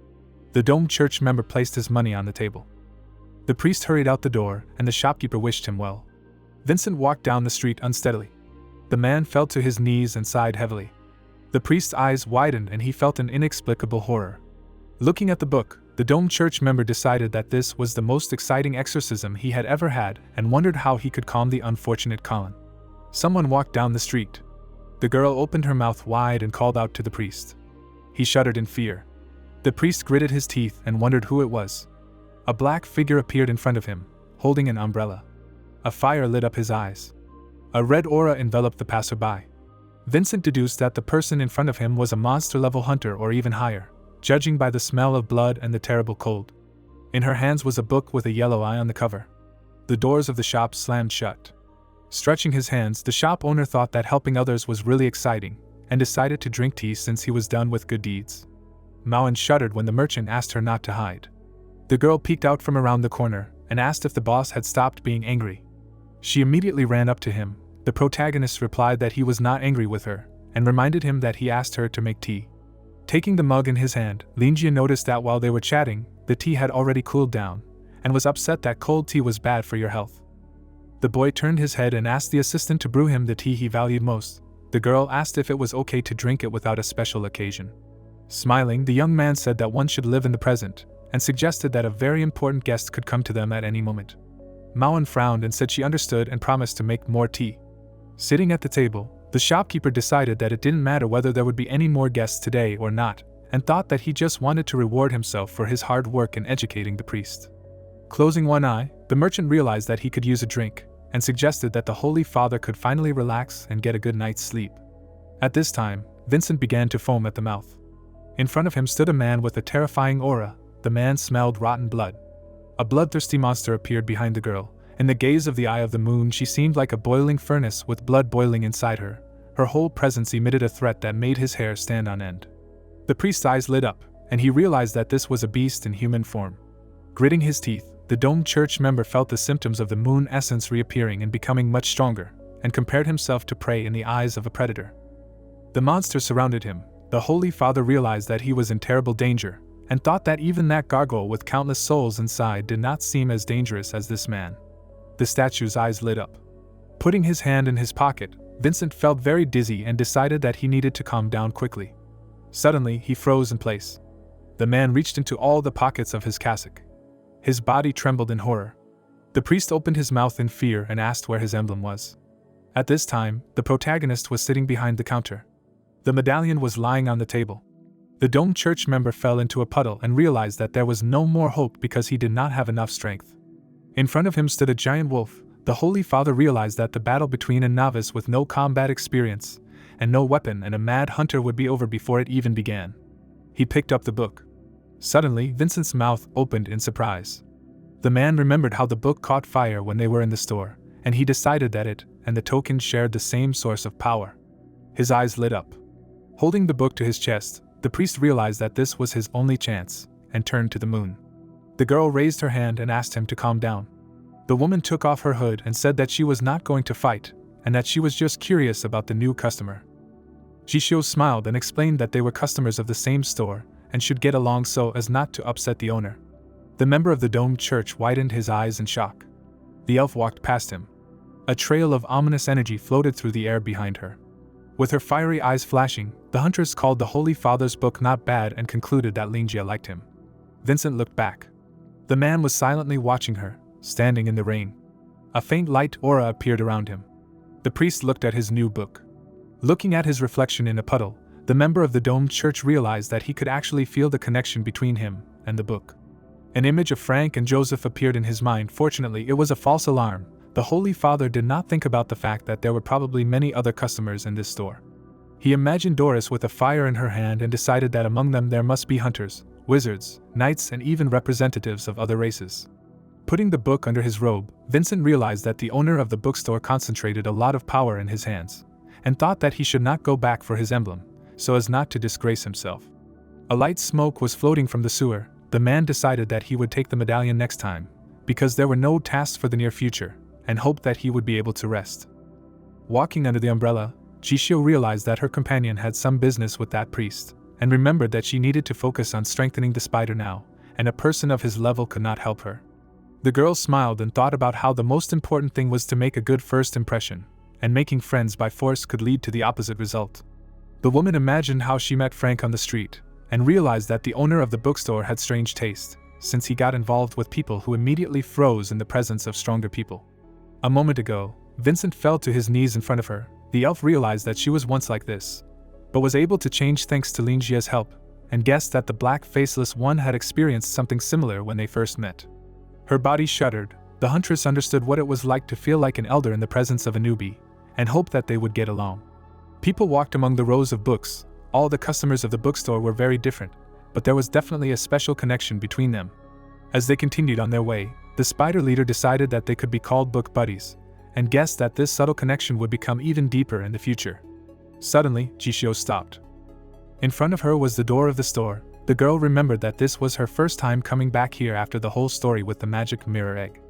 The domed church member placed his money on the table. The priest hurried out the door, and the shopkeeper wished him well. Vincent walked down the street unsteadily. The man fell to his knees and sighed heavily. The priest's eyes widened and he felt an inexplicable horror. Looking at the book, the domed church member decided that this was the most exciting exorcism he had ever had and wondered how he could calm the unfortunate Colin. Someone walked down the street. The girl opened her mouth wide and called out to the priest. He shuddered in fear. The priest gritted his teeth and wondered who it was. A black figure appeared in front of him, holding an umbrella. A fire lit up his eyes. A red aura enveloped the passerby. Vincent deduced that the person in front of him was a monster-level hunter or even higher, judging by the smell of blood and the terrible cold. In her hands was a book with a yellow eye on the cover. The doors of the shop slammed shut. Stretching his hands, the shop owner thought that helping others was really exciting, and decided to drink tea since he was done with good deeds. Mauen shuddered when the merchant asked her not to hide. The girl peeked out from around the corner and asked if the boss had stopped being angry. She immediately ran up to him. The protagonist replied that he was not angry with her, and reminded him that he asked her to make tea. Taking the mug in his hand, Linjia noticed that while they were chatting, the tea had already cooled down, and was upset that cold tea was bad for your health. The boy turned his head and asked the assistant to brew him the tea he valued most. The girl asked if it was okay to drink it without a special occasion. Smiling, the young man said that one should live in the present, and suggested that a very important guest could come to them at any moment. Mauen frowned and said she understood and promised to make more tea. Sitting at the table, the shopkeeper decided that it didn't matter whether there would be any more guests today or not, and thought that he just wanted to reward himself for his hard work in educating the priest. Closing one eye, the merchant realized that he could use a drink, and suggested that the Holy Father could finally relax and get a good night's sleep. At this time, Vincent began to foam at the mouth. In front of him stood a man with a terrifying aura. The man smelled rotten blood. A bloodthirsty monster appeared behind the girl. In the gaze of the eye of the moon, she seemed like a boiling furnace with blood boiling inside her. Her whole presence emitted a threat that made his hair stand on end. The priest's eyes lit up, and he realized that this was a beast in human form. Gritting his teeth, the domed church member felt the symptoms of the moon essence reappearing and becoming much stronger, and compared himself to prey in the eyes of a predator. The monster surrounded him. The Holy Father realized that he was in terrible danger, and thought that even that gargoyle with countless souls inside did not seem as dangerous as this man. The statue's eyes lit up. Putting his hand in his pocket, Vincent felt very dizzy and decided that he needed to calm down quickly. Suddenly, he froze in place. The man reached into all the pockets of his cassock. His body trembled in horror. The priest opened his mouth in fear and asked where his emblem was. At this time, the protagonist was sitting behind the counter. The medallion was lying on the table. The domed church member fell into a puddle and realized that there was no more hope because he did not have enough strength. In front of him stood a giant wolf. The Holy Father realized that the battle between a novice with no combat experience and no weapon and a mad hunter would be over before it even began. He picked up the book. Suddenly, Vincent's mouth opened in surprise. The man remembered how the book caught fire when they were in the store, and he decided that it and the token shared the same source of power. His eyes lit up. Holding the book to his chest, the priest realized that this was his only chance, and turned to the moon. The girl raised her hand and asked him to calm down. The woman took off her hood and said that she was not going to fight, and that she was just curious about the new customer. Jishio smiled and explained that they were customers of the same store, and should get along so as not to upset the owner. The member of the domed church widened his eyes in shock. The elf walked past him. A trail of ominous energy floated through the air behind her. With her fiery eyes flashing, the hunters called the Holy Father's book not bad and concluded that Linjia liked him. Vincent looked back. The man was silently watching her, standing in the rain. A faint light aura appeared around him. The priest looked at his new book. Looking at his reflection in a puddle, the member of the domed church realized that he could actually feel the connection between him and the book. An image of Frank and Joseph appeared in his mind. Fortunately, it was a false alarm. The Holy Father did not think about the fact that there were probably many other customers in this store. He imagined Doris with a fire in her hand and decided that among them there must be hunters, wizards, knights, and even representatives of other races. Putting the book under his robe, Vincent realized that the owner of the bookstore concentrated a lot of power in his hands, and thought that he should not go back for his emblem, so as not to disgrace himself. A light smoke was floating from the sewer. The man decided that he would take the medallion next time, because there were no tasks for the near future, and hoped that he would be able to rest. Walking under the umbrella, Jishio realized that her companion had some business with that priest, and remembered that she needed to focus on strengthening the spider now, and a person of his level could not help her. The girl smiled and thought about how the most important thing was to make a good first impression, and making friends by force could lead to the opposite result. The woman imagined how she met Frank on the street, and realized that the owner of the bookstore had strange taste, since he got involved with people who immediately froze in the presence of stronger people. A moment ago, Vincent fell to his knees in front of her. The elf realized that she was once like this, but was able to change thanks to Linjia's help, and guessed that the black faceless one had experienced something similar when they first met. Her body shuddered. The huntress understood what it was like to feel like an elder in the presence of a newbie, and hoped that they would get along. People walked among the rows of books. All the customers of the bookstore were very different, but there was definitely a special connection between them. As they continued on their way, the spider leader decided that they could be called book buddies, and guessed that this subtle connection would become even deeper in the future. Suddenly, Jishio stopped. In front of her was the door of the store. The girl remembered that this was her first time coming back here after the whole story with the magic mirror egg.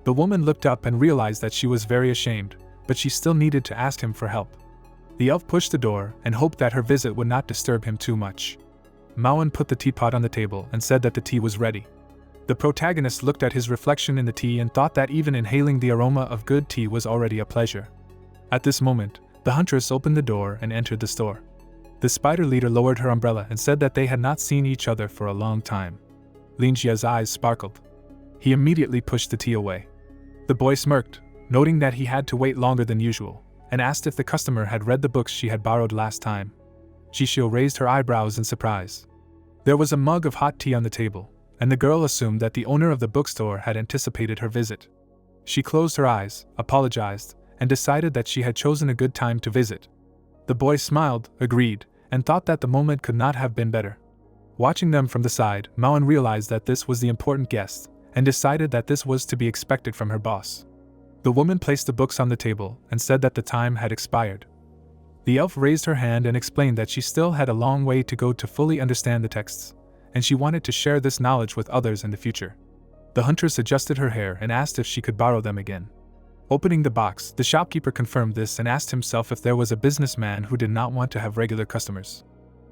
The woman looked up and realized that she was very ashamed, but she still needed to ask him for help. The elf pushed the door and hoped that her visit would not disturb him too much. Mauen put the teapot on the table and said that the tea was ready. The protagonist looked at his reflection in the tea and thought that even inhaling the aroma of good tea was already a pleasure. At this moment, the huntress opened the door and entered the store. The spider leader lowered her umbrella and said that they had not seen each other for a long time. Linjia's eyes sparkled. He immediately pushed the tea away. The boy smirked, noting that he had to wait longer than usual, and asked if the customer had read the books she had borrowed last time. Jishio raised her eyebrows in surprise. There was a mug of hot tea on the table, and the girl assumed that the owner of the bookstore had anticipated her visit. She closed her eyes, apologized, and decided that she had chosen a good time to visit. The boy smiled, agreed, and thought that the moment could not have been better. Watching them from the side, Mauen realized that this was the important guest, and decided that this was to be expected from her boss. The woman placed the books on the table and said that the time had expired. The elf raised her hand and explained that she still had a long way to go to fully understand the texts, and she wanted to share this knowledge with others in the future. The huntress adjusted her hair and asked if she could borrow them again. Opening the box, the shopkeeper confirmed this and asked himself if there was a businessman who did not want to have regular customers.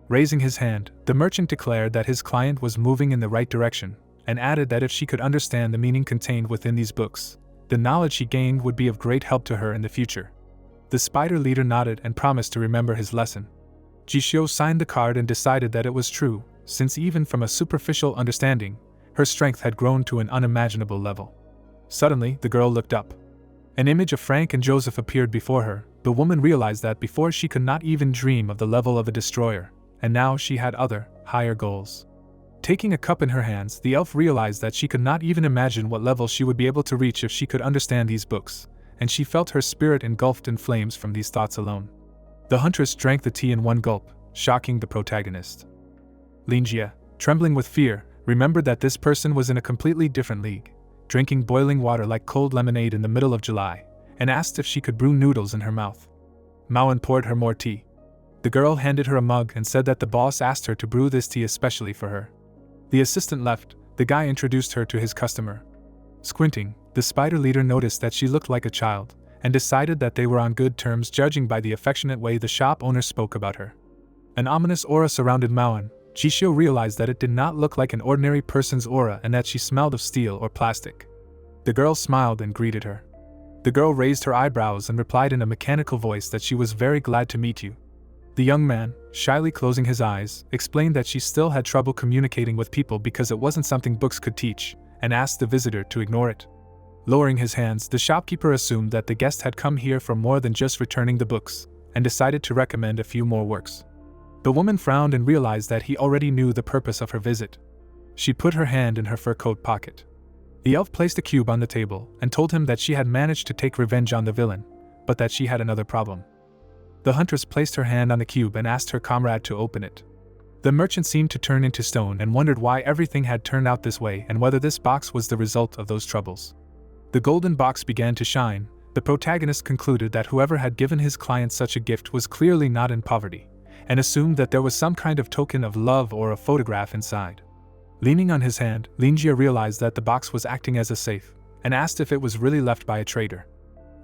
Raising his hand, the merchant declared that his client was moving in the right direction, and added that if she could understand the meaning contained within these books, the knowledge she gained would be of great help to her in the future. The spider leader nodded and promised to remember his lesson. Jishio signed the card and decided that it was true, since even from a superficial understanding, her strength had grown to an unimaginable level. Suddenly, the girl looked up. An image of Frank and Joseph appeared before her. The woman realized that before she could not even dream of the level of a destroyer, and now she had other, higher goals. Taking a cup in her hands, the elf realized that she could not even imagine what level she would be able to reach if she could understand these books, and she felt her spirit engulfed in flames from these thoughts alone. The huntress drank the tea in one gulp, shocking the protagonist. Linjia, trembling with fear, remembered that this person was in a completely different league, drinking boiling water like cold lemonade in the middle of July, and asked if she could brew noodles in her mouth. Mauen poured her more tea. The girl handed her a mug and said that the boss asked her to brew this tea especially for her. The assistant left. The guy introduced her to his customer. Squinting, the spider leader noticed that she looked like a child, and decided that they were on good terms judging by the affectionate way the shop owner spoke about her. An ominous aura surrounded Mauen. Jishio realized that it did not look like an ordinary person's aura and that she smelled of steel or plastic. The girl smiled and greeted her. The girl raised her eyebrows and replied in a mechanical voice that she was very glad to meet you. The young man, shyly closing his eyes, explained that she still had trouble communicating with people because it wasn't something books could teach, and asked the visitor to ignore it. Lowering his hands, the shopkeeper assumed that the guest had come here for more than just returning the books, and decided to recommend a few more works. The woman frowned and realized that he already knew the purpose of her visit. She put her hand in her fur coat pocket. The elf placed a cube on the table and told him that she had managed to take revenge on the villain, but that she had another problem. The huntress placed her hand on the cube and asked her comrade to open it. The merchant seemed to turn into stone and wondered why everything had turned out this way and whether this box was the result of those troubles. The golden box began to shine. The protagonist concluded that whoever had given his client such a gift was clearly not in poverty, and assumed that there was some kind of token of love or a photograph inside. Leaning on his hand, Linjia realized that the box was acting as a safe, and asked if it was really left by a trader.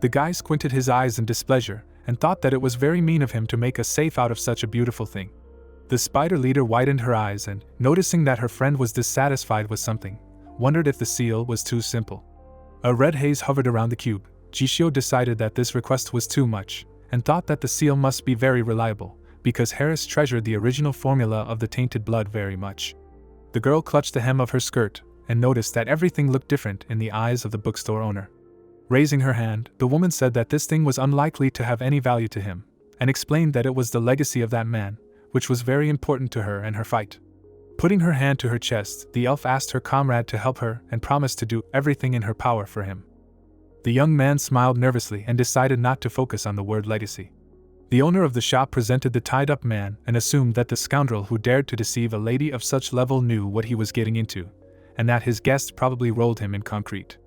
The guy squinted his eyes in displeasure, and thought that it was very mean of him to make a safe out of such a beautiful thing. The spider leader widened her eyes and, noticing that her friend was dissatisfied with something, wondered if the seal was too simple. A red haze hovered around the cube. Jishio decided that this request was too much, and thought that the seal must be very reliable, because Harris treasured the original formula of the tainted blood very much. The girl clutched the hem of her skirt, and noticed that everything looked different in the eyes of the bookstore owner. Raising her hand, the woman said that this thing was unlikely to have any value to him, and explained that it was the legacy of that man, which was very important to her and her fight. Putting her hand to her chest, the elf asked her comrade to help her and promised to do everything in her power for him. The young man smiled nervously and decided not to focus on the word legacy. The owner of the shop presented the tied-up man and assumed that the scoundrel who dared to deceive a lady of such level knew what he was getting into, and that his guest probably rolled him in concrete.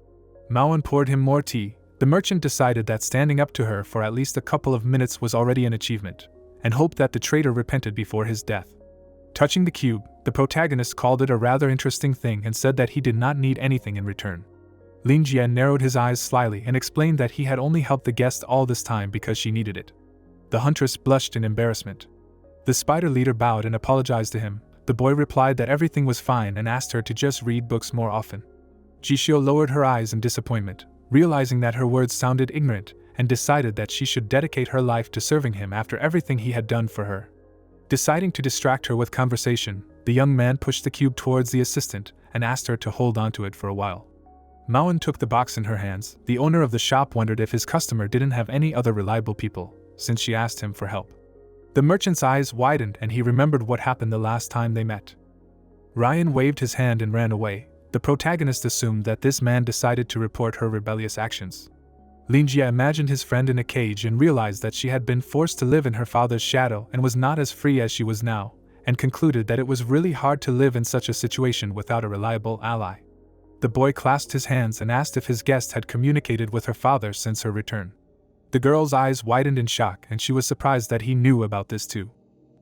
Mauen poured him more tea. The merchant decided that standing up to her for at least a couple of minutes was already an achievement, and hoped that the traitor repented before his death. Touching the cube, the protagonist called it a rather interesting thing and said that he did not need anything in return. Lin Jie narrowed his eyes slyly and explained that he had only helped the guest all this time because she needed it. The huntress blushed in embarrassment. The spider leader bowed and apologized to him. The boy replied that everything was fine and asked her to just read books more often. Jishio lowered her eyes in disappointment, realizing that her words sounded ignorant, and decided that she should dedicate her life to serving him after everything he had done for her. Deciding to distract her with conversation, the young man pushed the cube towards the assistant and asked her to hold onto it for a while. Mauen took the box in her hands. The owner of the shop wondered if his customer didn't have any other reliable people, since she asked him for help. The merchant's eyes widened and he remembered what happened the last time they met. Ryan waved his hand and ran away. The protagonist assumed that this man decided to report her rebellious actions. Lin Jie imagined his friend in a cage and realized that she had been forced to live in her father's shadow and was not as free as she was now, and concluded that it was really hard to live in such a situation without a reliable ally. The boy clasped his hands and asked if his guest had communicated with her father since her return. The girl's eyes widened in shock and she was surprised that he knew about this too.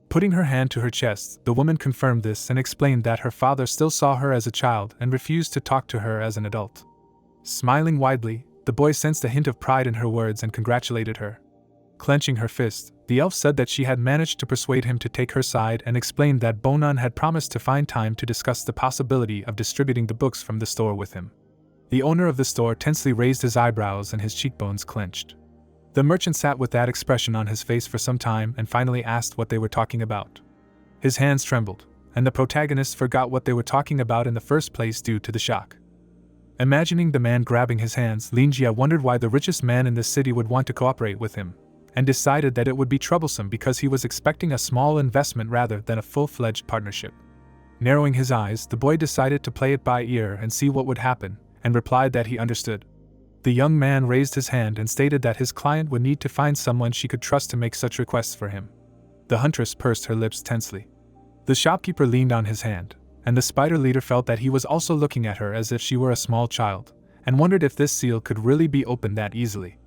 Putting her hand to her chest, the woman confirmed this and explained that her father still saw her as a child and refused to talk to her as an adult. Smiling widely, the boy sensed a hint of pride in her words and congratulated her. Clenching her fist, the elf said that she had managed to persuade him to take her side and explained that Bonan had promised to find time to discuss the possibility of distributing the books from the store with him. The owner of the store tensely raised his eyebrows and his cheekbones clenched. The merchant sat with that expression on his face for some time and finally asked what they were talking about. His hands trembled, and the protagonist forgot what they were talking about in the first place due to the shock. Imagining the man grabbing his hands, Lin Jie wondered why the richest man in the city would want to cooperate with him, and decided that it would be troublesome because he was expecting a small investment rather than a full-fledged partnership. Narrowing his eyes, the boy decided to play it by ear and see what would happen, and replied that he understood. The young man raised his hand and stated that his client would need to find someone she could trust to make such requests for him. The huntress pursed her lips tensely. The shopkeeper leaned on his hand, and the spider leader felt that he was also looking at her as if she were a small child, and wondered if this seal could really be opened that easily.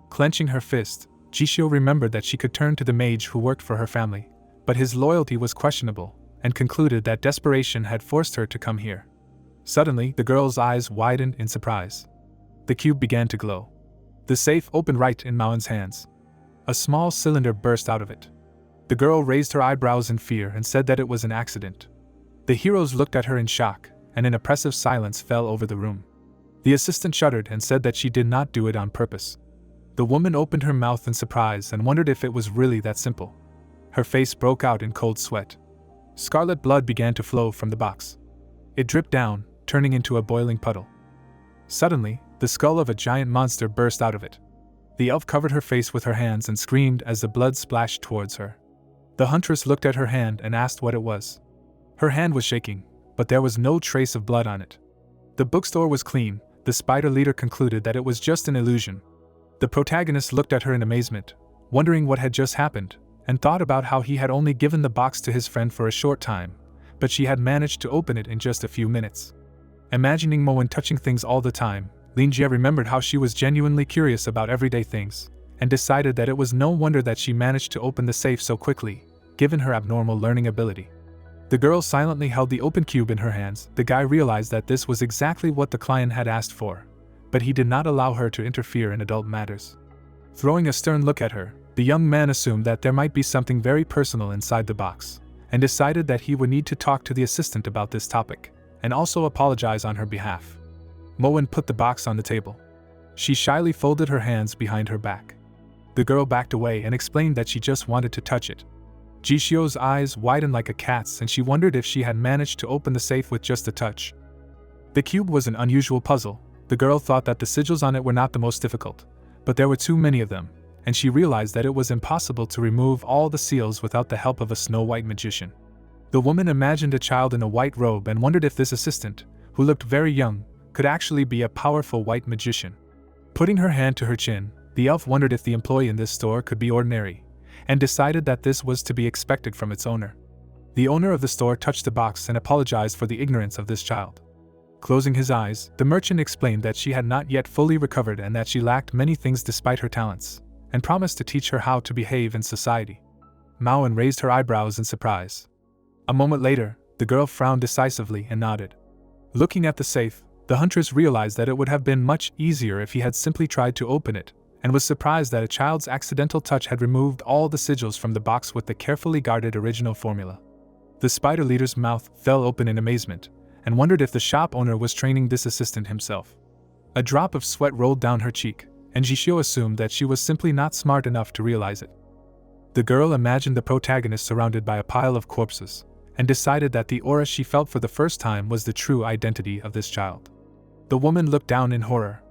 Clenching her fist, Jishio remembered that she could turn to the mage who worked for her family, but his loyalty was questionable, and concluded that desperation had forced her to come here. Suddenly, the girl's eyes widened in surprise. The cube began to glow. The safe opened right in Mauen's hands. A small cylinder burst out of it. The girl raised her eyebrows in fear and said that it was an accident. The heroes looked at her in shock, and an oppressive silence fell over the room. The assistant shuddered and said that she did not do it on purpose. The woman opened her mouth in surprise and wondered if it was really that simple. Her face broke out in cold sweat. Scarlet blood began to flow from the box. It dripped down, turning into a boiling puddle. Suddenly, the skull of a giant monster burst out of it. The elf covered her face with her hands and screamed as the blood splashed towards her. The huntress looked at her hand and asked what it was. Her hand was shaking, but there was no trace of blood on it. The bookstore was clean. The spider leader concluded that it was just an illusion. The protagonist looked at her in amazement, wondering what had just happened, and thought about how he had only given the box to his friend for a short time, but she had managed to open it in just a few minutes. Imagining Moen touching things all the time, Lin Jie remembered how she was genuinely curious about everyday things, and decided that it was no wonder that she managed to open the safe so quickly, given her abnormal learning ability. The girl silently held the open cube in her hands. The guy realized that this was exactly what the client had asked for, but he did not allow her to interfere in adult matters. Throwing a stern look at her, the young man assumed that there might be something very personal inside the box, and decided that he would need to talk to the assistant about this topic, and also apologize on her behalf. Moen put the box on the table. She shyly folded her hands behind her back. The girl backed away and explained that she just wanted to touch it. Jishio's eyes widened like a cat's and she wondered if she had managed to open the safe with just a touch. The cube was an unusual puzzle. The girl thought that the sigils on it were not the most difficult, but there were too many of them, and she realized that it was impossible to remove all the seals without the help of a snow-white magician. The woman imagined a child in a white robe and wondered if this assistant, who looked very young, could actually be a powerful white magician. Putting her hand to her chin, the elf wondered if the employee in this store could be ordinary, and decided that this was to be expected from its owner. The owner of the store touched the box and apologized for the ignorance of this child. Closing his eyes, the merchant explained that she had not yet fully recovered and that she lacked many things despite her talents, and promised to teach her how to behave in society. Maoan raised her eyebrows in surprise. A moment later, the girl frowned decisively and nodded. Looking at the safe, the huntress realized that it would have been much easier if he had simply tried to open it, and was surprised that a child's accidental touch had removed all the sigils from the box with the carefully guarded original formula. The spider leader's mouth fell open in amazement, and wondered if the shop owner was training this assistant himself. A drop of sweat rolled down her cheek, and Jishio assumed that she was simply not smart enough to realize it. The girl imagined the protagonist surrounded by a pile of corpses, and decided that the aura she felt for the first time was the true identity of this child. The woman looked down in horror.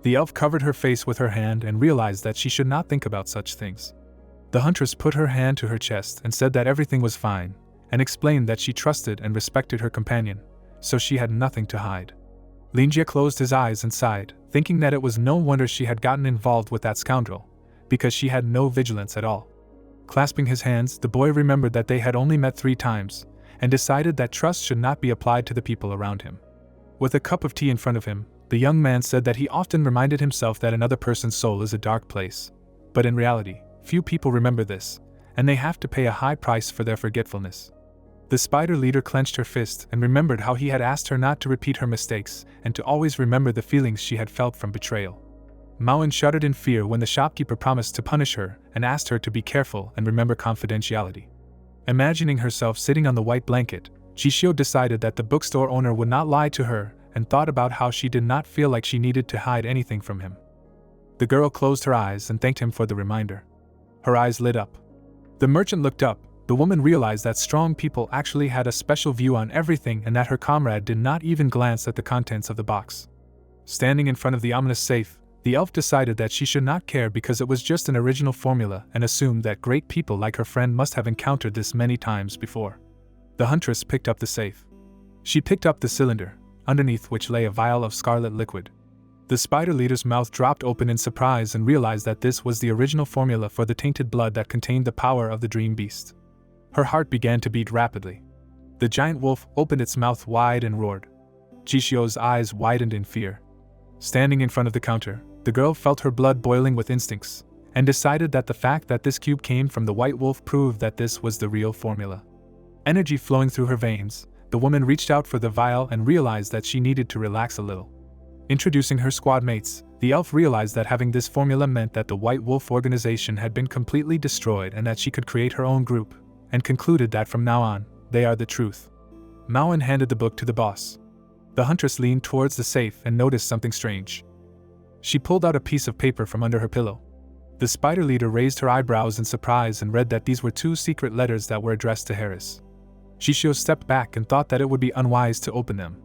The elf covered her face with her hand and realized that she should not think about such things. The huntress put her hand to her chest and said that everything was fine, and explained that she trusted and respected her companion, so she had nothing to hide. Linjia closed his eyes and sighed, thinking that it was no wonder she had gotten involved with that scoundrel, because she had no vigilance at all. Clasping his hands, the boy remembered that they had only met 3 times, and decided that trust should not be applied to the people around him. With a cup of tea in front of him, the young man said that he often reminded himself that another person's soul is a dark place, but in reality, few people remember this, and they have to pay a high price for their forgetfulness. The spider leader clenched her fist and remembered how he had asked her not to repeat her mistakes and to always remember the feelings she had felt from betrayal. Maoan shuddered in fear when the shopkeeper promised to punish her and asked her to be careful and remember confidentiality. Imagining herself sitting on the white blanket, Jishio decided that the bookstore owner would not lie to her and thought about how she did not feel like she needed to hide anything from him. The girl closed her eyes and thanked him for the reminder. Her eyes lit up. The merchant looked up. The woman realized that strong people actually had a special view on everything and that her comrade did not even glance at the contents of the box. Standing in front of the ominous safe, the elf decided that she should not care because it was just an original formula and assumed that great people like her friend must have encountered this many times before. The huntress picked up the safe. She picked up the cylinder, underneath which lay a vial of scarlet liquid. The spider leader's mouth dropped open in surprise and realized that this was the original formula for the tainted blood that contained the power of the dream beast. Her heart began to beat rapidly. The giant wolf opened its mouth wide and roared. Jishio's eyes widened in fear. Standing in front of the counter, the girl felt her blood boiling with instincts, and decided that the fact that this cube came from the white wolf proved that this was the real formula. Energy flowing through her veins, the woman reached out for the vial and realized that she needed to relax a little. Introducing her squad mates, the elf realized that having this formula meant that the White Wolf organization had been completely destroyed and that she could create her own group, and concluded that from now on, they are the truth. Maoan handed the book to the boss. The huntress leaned towards the safe and noticed something strange. She pulled out a piece of paper from under her pillow. The spider leader raised her eyebrows in surprise and read that these were 2 secret letters that were addressed to Harris. Jishio stepped back and thought that it would be unwise to open them.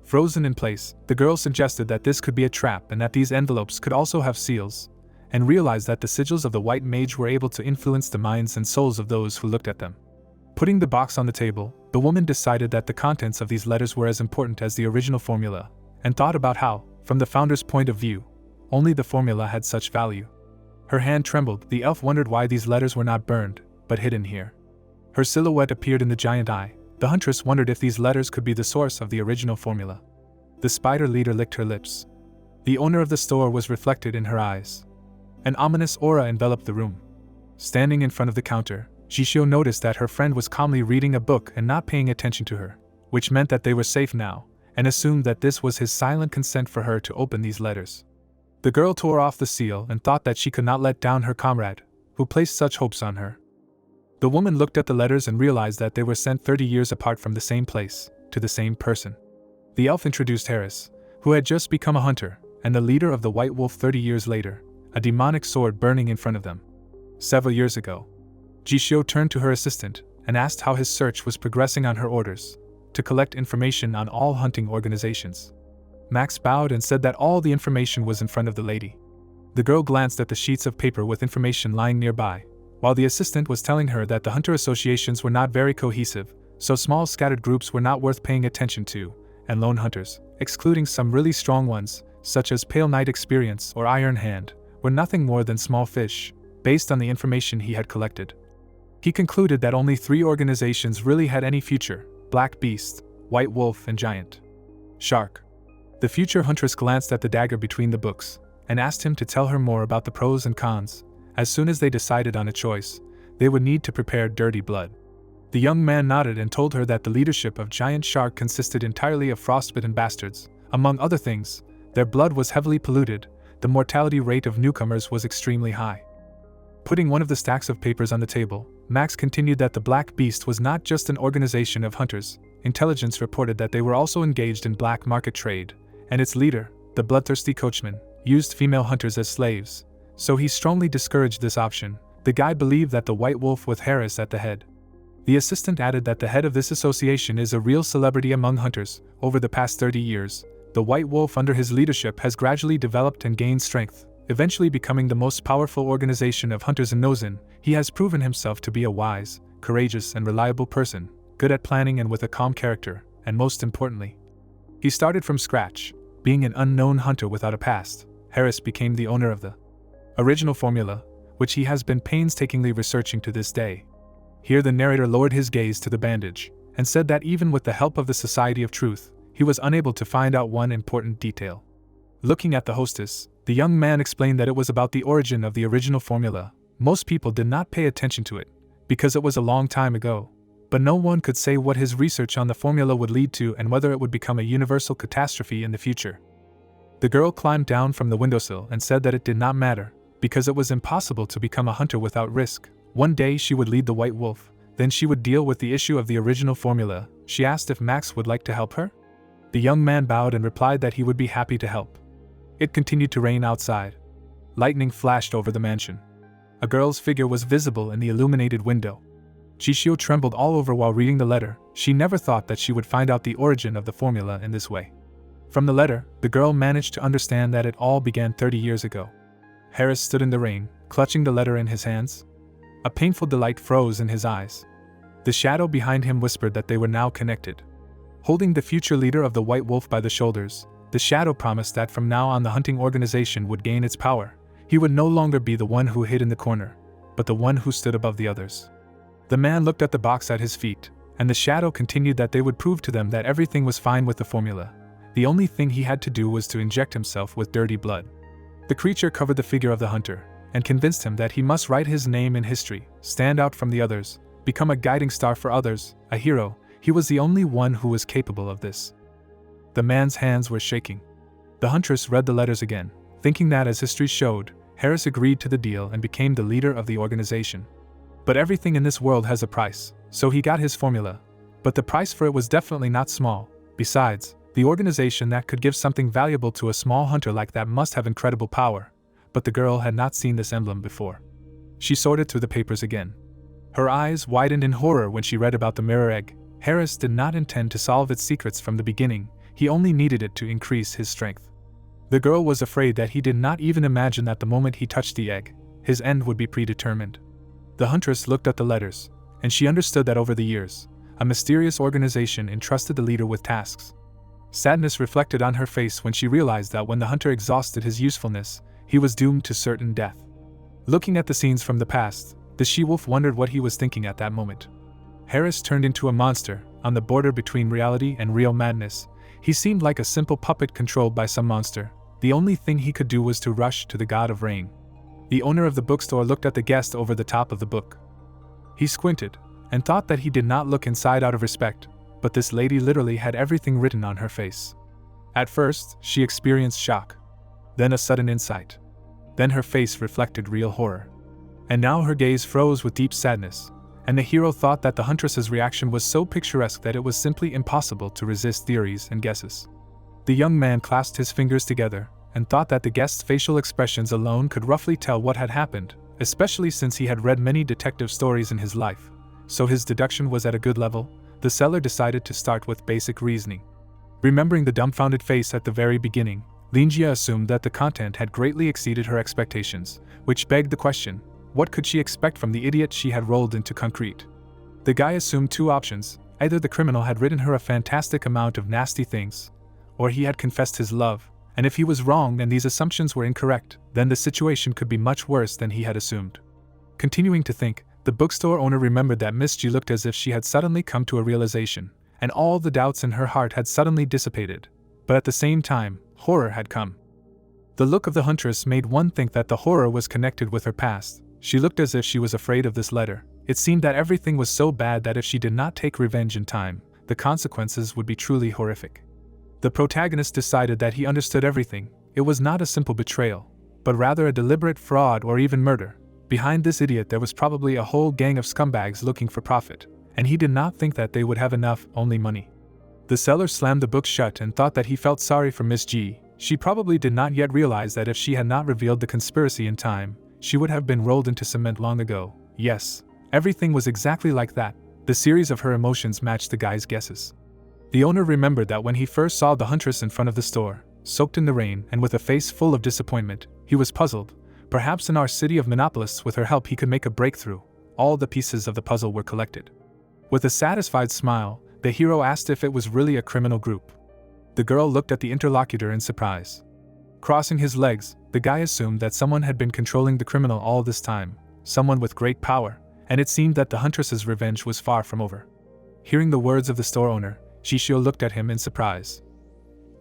Frozen in place, the girl suggested that this could be a trap and that these envelopes could also have seals, and realized that the sigils of the white mage were able to influence the minds and souls of those who looked at them. Putting the box on the table, the woman decided that the contents of these letters were as important as the original formula, and thought about how, from the founder's point of view, only the formula had such value. Her hand trembled. The elf wondered why these letters were not burned, but hidden here. Her silhouette appeared in the giant eye. The huntress wondered if these letters could be the source of the original formula. The spider leader licked her lips. The owner of the store was reflected in her eyes. An ominous aura enveloped the room. Standing in front of the counter, Jishio noticed that her friend was calmly reading a book and not paying attention to her, which meant that they were safe now, and assumed that this was his silent consent for her to open these letters. The girl tore off the seal and thought that she could not let down her comrade, who placed such hopes on her. The woman looked at the letters and realized that they were sent 30 years apart from the same place, to the same person. The elf introduced Harris, who had just become a hunter, and the leader of the White Wolf 30 years later, a demonic sword burning in front of them. Several years ago, Jishio turned to her assistant and asked how his search was progressing on her orders, to collect information on all hunting organizations. Max bowed and said that all the information was in front of the lady. The girl glanced at the sheets of paper with information lying nearby. While the assistant was telling her that the hunter associations were not very cohesive, so small scattered groups were not worth paying attention to, and lone hunters, excluding some really strong ones, such as Pale Knight Experience or Iron Hand, were nothing more than small fish, based on the information he had collected. He concluded that only 3 organizations really had any future: Black Beast, White Wolf, and Giant Shark. The future huntress glanced at the dagger between the books, and asked him to tell her more about the pros and cons. As soon as they decided on a choice, they would need to prepare dirty blood. The young man nodded and told her that the leadership of Giant Shark consisted entirely of frostbitten bastards. Among other things, their blood was heavily polluted, the mortality rate of newcomers was extremely high. Putting one of the stacks of papers on the table, Max continued that the Black Beast was not just an organization of hunters. Intelligence reported that they were also engaged in black market trade, and its leader, the bloodthirsty coachman, used female hunters as slaves. So he strongly discouraged this option. The guy believed that the White Wolf with Harris at the head. The assistant added that the head of this association is a real celebrity among hunters. Over the past 30 years, the White Wolf under his leadership has gradually developed and gained strength, eventually becoming the most powerful organization of hunters in Nozin. He has proven himself to be a wise, courageous, and reliable person, good at planning and with a calm character, and most importantly, he started from scratch. Being an unknown hunter without a past, Harris became the owner of the original formula, which he has been painstakingly researching to this day. Here the narrator lowered his gaze to the bandage, and said that even with the help of the Society of Truth, he was unable to find out one important detail. Looking at the hostess, the young man explained that it was about the origin of the original formula. Most people did not pay attention to it, because it was a long time ago. But no one could say what his research on the formula would lead to and whether it would become a universal catastrophe in the future. The girl climbed down from the windowsill and said that it did not matter, because it was impossible to become a hunter without risk. One day she would lead the White Wolf, then she would deal with the issue of the original formula. She asked if Max would like to help her. The young man bowed and replied that he would be happy to help. It continued to rain outside. Lightning flashed over the mansion. A girl's figure was visible in the illuminated window. Chishio trembled all over while reading the letter. She never thought that she would find out the origin of the formula in this way. From the letter, the girl managed to understand that it all began 30 years ago. Harris stood in the rain, clutching the letter in his hands. A painful delight froze in his eyes. The shadow behind him whispered that they were now connected. Holding the future leader of the White Wolf by the shoulders, the shadow promised that from now on the hunting organization would gain its power. He would no longer be the one who hid in the corner, but the one who stood above the others. The man looked at the box at his feet, and the shadow continued that they would prove to them that everything was fine with the formula. The only thing he had to do was to inject himself with dirty blood. The creature covered the figure of the hunter, and convinced him that he must write his name in history, stand out from the others, become a guiding star for others, a hero. He was the only one who was capable of this. The man's hands were shaking. The huntress read the letters again, thinking that as history showed, Harris agreed to the deal and became the leader of the organization. But everything in this world has a price, so he got his formula. But the price for it was definitely not small. Besides, the organization that could give something valuable to a small hunter like that must have incredible power. But the girl had not seen this emblem before. She sorted through the papers again. Her eyes widened in horror when she read about the mirror egg. Harris did not intend to solve its secrets from the beginning, he only needed it to increase his strength. The girl was afraid that he did not even imagine that the moment he touched the egg, his end would be predetermined. The huntress looked at the letters, and she understood that over the years, a mysterious organization entrusted the leader with tasks. Sadness reflected on her face when she realized that when the hunter exhausted his usefulness, he was doomed to certain death. Looking at the scenes from the past, the she-wolf wondered what he was thinking at that moment. Harris turned into a monster, on the border between reality and real madness. He seemed like a simple puppet controlled by some monster. The only thing he could do was to rush to the god of rain. The owner of the bookstore looked at the guest over the top of the book. He squinted, and thought that he did not look inside out of respect, but this lady literally had everything written on her face. At first, she experienced shock, then a sudden insight. Then her face reflected real horror. And now her gaze froze with deep sadness, and the hero thought that the huntress's reaction was so picturesque that it was simply impossible to resist theories and guesses. The young man clasped his fingers together, and thought that the guest's facial expressions alone could roughly tell what had happened, especially since he had read many detective stories in his life. So his deduction was at a good level. The seller decided to start with basic reasoning. Remembering the dumbfounded face at the very beginning, Linjia assumed that the content had greatly exceeded her expectations, which begged the question, what could she expect from the idiot she had rolled into concrete? The guy assumed two options, Either the criminal had written her a fantastic amount of nasty things, or he had confessed his love, and if he was wrong and these assumptions were incorrect, then the situation could be much worse than he had assumed. Continuing to think, the bookstore owner remembered that Miss G looked as if she had suddenly come to a realization, and all the doubts in her heart had suddenly dissipated. But at the same time, horror had come. The look of the huntress made one think that the horror was connected with her past. She looked as if she was afraid of this letter. It seemed that everything was so bad that if she did not take revenge in time, the consequences would be truly horrific. The protagonist decided that he understood everything. It was not a simple betrayal, but rather a deliberate fraud or even murder. Behind this idiot there was probably a whole gang of scumbags looking for profit, and he did not think that they would have enough, only money. The seller slammed the book shut and thought that he felt sorry for Miss G. She probably did not yet realize that if she had not revealed the conspiracy in time, she would have been rolled into cement long ago. Yes, everything was exactly like that. The series of her emotions matched the guy's guesses. The owner remembered that when he first saw the huntress in front of the store, soaked in the rain and with a face full of disappointment, he was puzzled. Perhaps in our city of monopolists with her help he could make a breakthrough. All the pieces of the puzzle were collected. With a satisfied smile, the hero asked if it was really a criminal group. The girl looked at the interlocutor in surprise. Crossing his legs, the guy assumed that someone had been controlling the criminal all this time, someone with great power, and it seemed that the huntress's revenge was far from over. Hearing the words of the store owner, Shishio looked at him in surprise.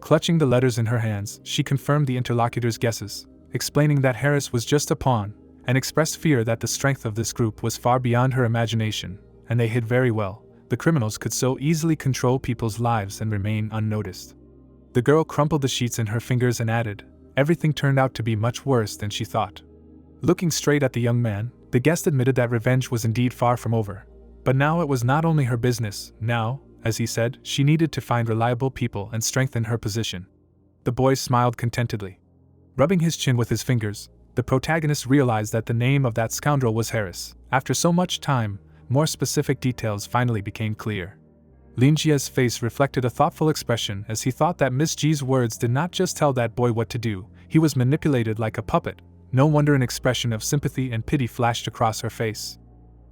Clutching the letters in her hands, she confirmed the interlocutor's guesses, explaining that Harris was just a pawn, and expressed fear that the strength of this group was far beyond her imagination, and they hid very well. The criminals could so easily control people's lives and remain unnoticed. The girl crumpled the sheets in her fingers and added, "Everything turned out to be much worse than she thought." Looking straight at the young man, the guest admitted that revenge was indeed far from over. But now it was not only her business. Now, as he said, she needed to find reliable people and strengthen her position. The boy smiled contentedly. Rubbing his chin with his fingers, the protagonist realized that the name of that scoundrel was Harris. After so much time, more specific details finally became clear. Lin Jia's face reflected a thoughtful expression as he thought that Miss G's words did not just tell that boy what to do, he was manipulated like a puppet. No wonder an expression of sympathy and pity flashed across her face.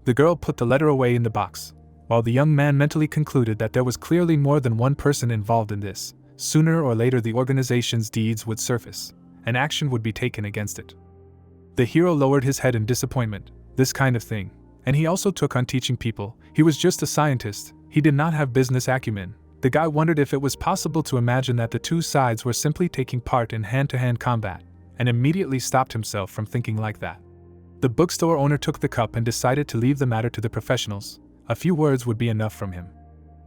The girl put the letter away in the box, while the young man mentally concluded that there was clearly more than one person involved in this. Sooner or later the organization's deeds would surface, and action would be taken against it. The hero lowered his head in disappointment. This kind of thing. And he also took on teaching people. He was just a scientist. He did not have business acumen. The guy wondered if it was possible to imagine that the two sides were simply taking part in hand-to-hand combat, and immediately stopped himself from thinking like that. The bookstore owner took the cup and decided to leave the matter to the professionals. A few words would be enough from him.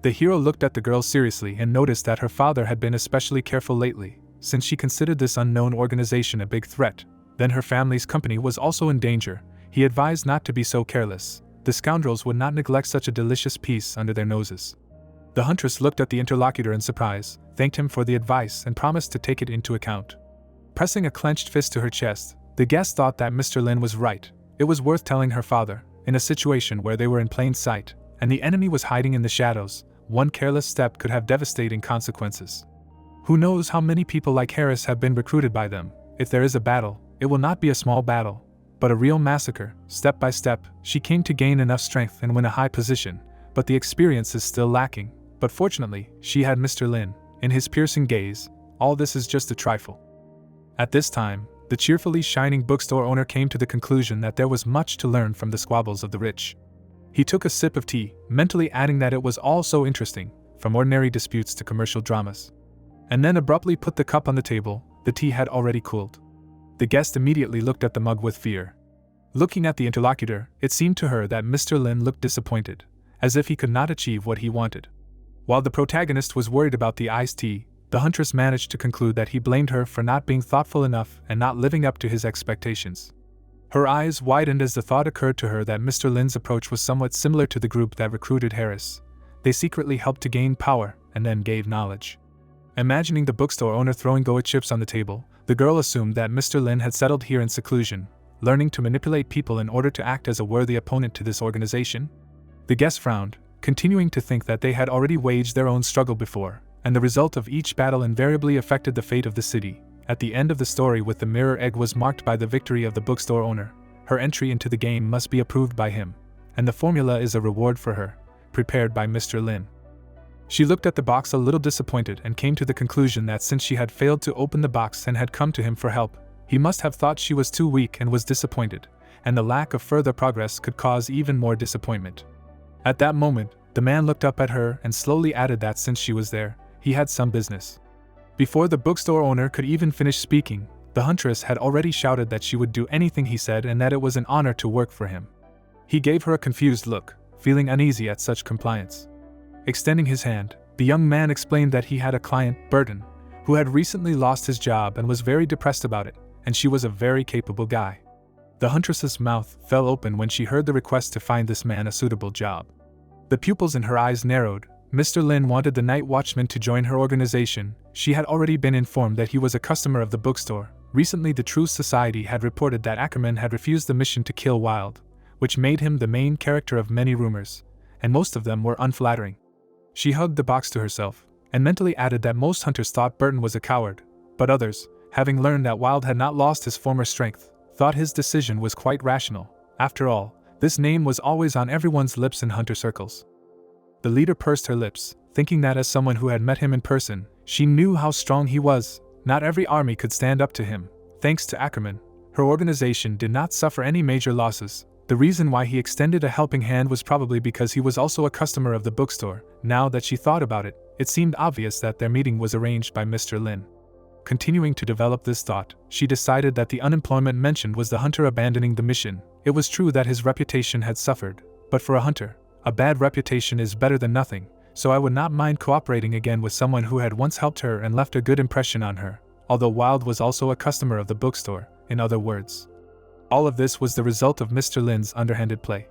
The hero looked at the girl seriously and noticed that her father had been especially careful lately, since she considered this unknown organization a big threat. Then her family's company was also in danger. He advised not to be so careless. The scoundrels would not neglect such a delicious piece under their noses. The huntress looked at the interlocutor in surprise, thanked him for the advice, and promised to take it into account. Pressing a clenched fist to her chest, the guest thought that Mr. Lin was right. It was worth telling her father, in a situation where they were in plain sight, and the enemy was hiding in the shadows. One careless step could have devastating consequences. Who knows how many people like Harris have been recruited by them? If there is a battle, it will not be a small battle, but a real massacre. Step by step, she came to gain enough strength and win a high position, but the experience is still lacking. But fortunately, she had Mr. Lin. In his piercing gaze, all this is just a trifle. At this time, the cheerfully shining bookstore owner came to the conclusion that there was much to learn from the squabbles of the rich. He took a sip of tea, mentally adding that it was all so interesting, from ordinary disputes to commercial dramas. And then abruptly put the cup on the table. The tea had already cooled. The guest immediately looked at the mug with fear. Looking at the interlocutor, it seemed to her that Mr. Lin looked disappointed, as if he could not achieve what he wanted. While the protagonist was worried about the iced tea, the huntress managed to conclude that he blamed her for not being thoughtful enough and not living up to his expectations. Her eyes widened as the thought occurred to her that Mr. Lin's approach was somewhat similar to the group that recruited Harris. They secretly helped to gain power and then gave knowledge. Imagining the bookstore owner throwing Goa chips on the table, the girl assumed that Mr. Lin had settled here in seclusion, learning to manipulate people in order to act as a worthy opponent to this organization. The guest frowned, continuing to think that they had already waged their own struggle before, and the result of each battle invariably affected the fate of the city. At the end of the story with the mirror egg was marked by the victory of the bookstore owner. Her entry into the game must be approved by him, and the formula is a reward for her. prepared by Mr. Lin. She looked at the box a little disappointed and came to the conclusion that since she had failed to open the box and had come to him for help, he must have thought she was too weak and was disappointed, and the lack of further progress could cause even more disappointment. At that moment, the man looked up at her and slowly added that since she was there, he had some business. Before the bookstore owner could even finish speaking, the huntress had already shouted that she would do anything he said and that it was an honor to work for him. He gave her a confused look, feeling uneasy at such compliance. Extending his hand, the young man explained that he had a client, Burton, who had recently lost his job and was very depressed about it, and she was a very capable guy. The huntress's mouth fell open when she heard the request to find this man a suitable job. The pupils in her eyes narrowed. Mr. Lin wanted the night watchman to join her organization. She had already been informed that he was a customer of the bookstore. Recently, the Truth Society had reported that Ackerman had refused the mission to kill Wilde, which made him the main character of many rumors, and most of them were unflattering. She hugged the box to herself, and mentally added that most hunters thought Burton was a coward, but others, having learned that Wilde had not lost his former strength, thought his decision was quite rational. After all, this name was always on everyone's lips in hunter circles. The leader pursed her lips, thinking that as someone who had met him in person, she knew how strong he was. Not every army could stand up to him. Thanks to Ackerman, her organization did not suffer any major losses. The reason why he extended a helping hand was probably because he was also a customer of the bookstore. Now that she thought about it, it seemed obvious that their meeting was arranged by Mr. Lin. Continuing to develop this thought, she decided that the unemployment mentioned was the hunter abandoning the mission. It was true that his reputation had suffered, but for a hunter, a bad reputation is better than nothing, so I would not mind cooperating again with someone who had once helped her and left a good impression on her, although Wilde was also a customer of the bookstore, in other words. All of this was the result of Mr. Lin's underhanded play.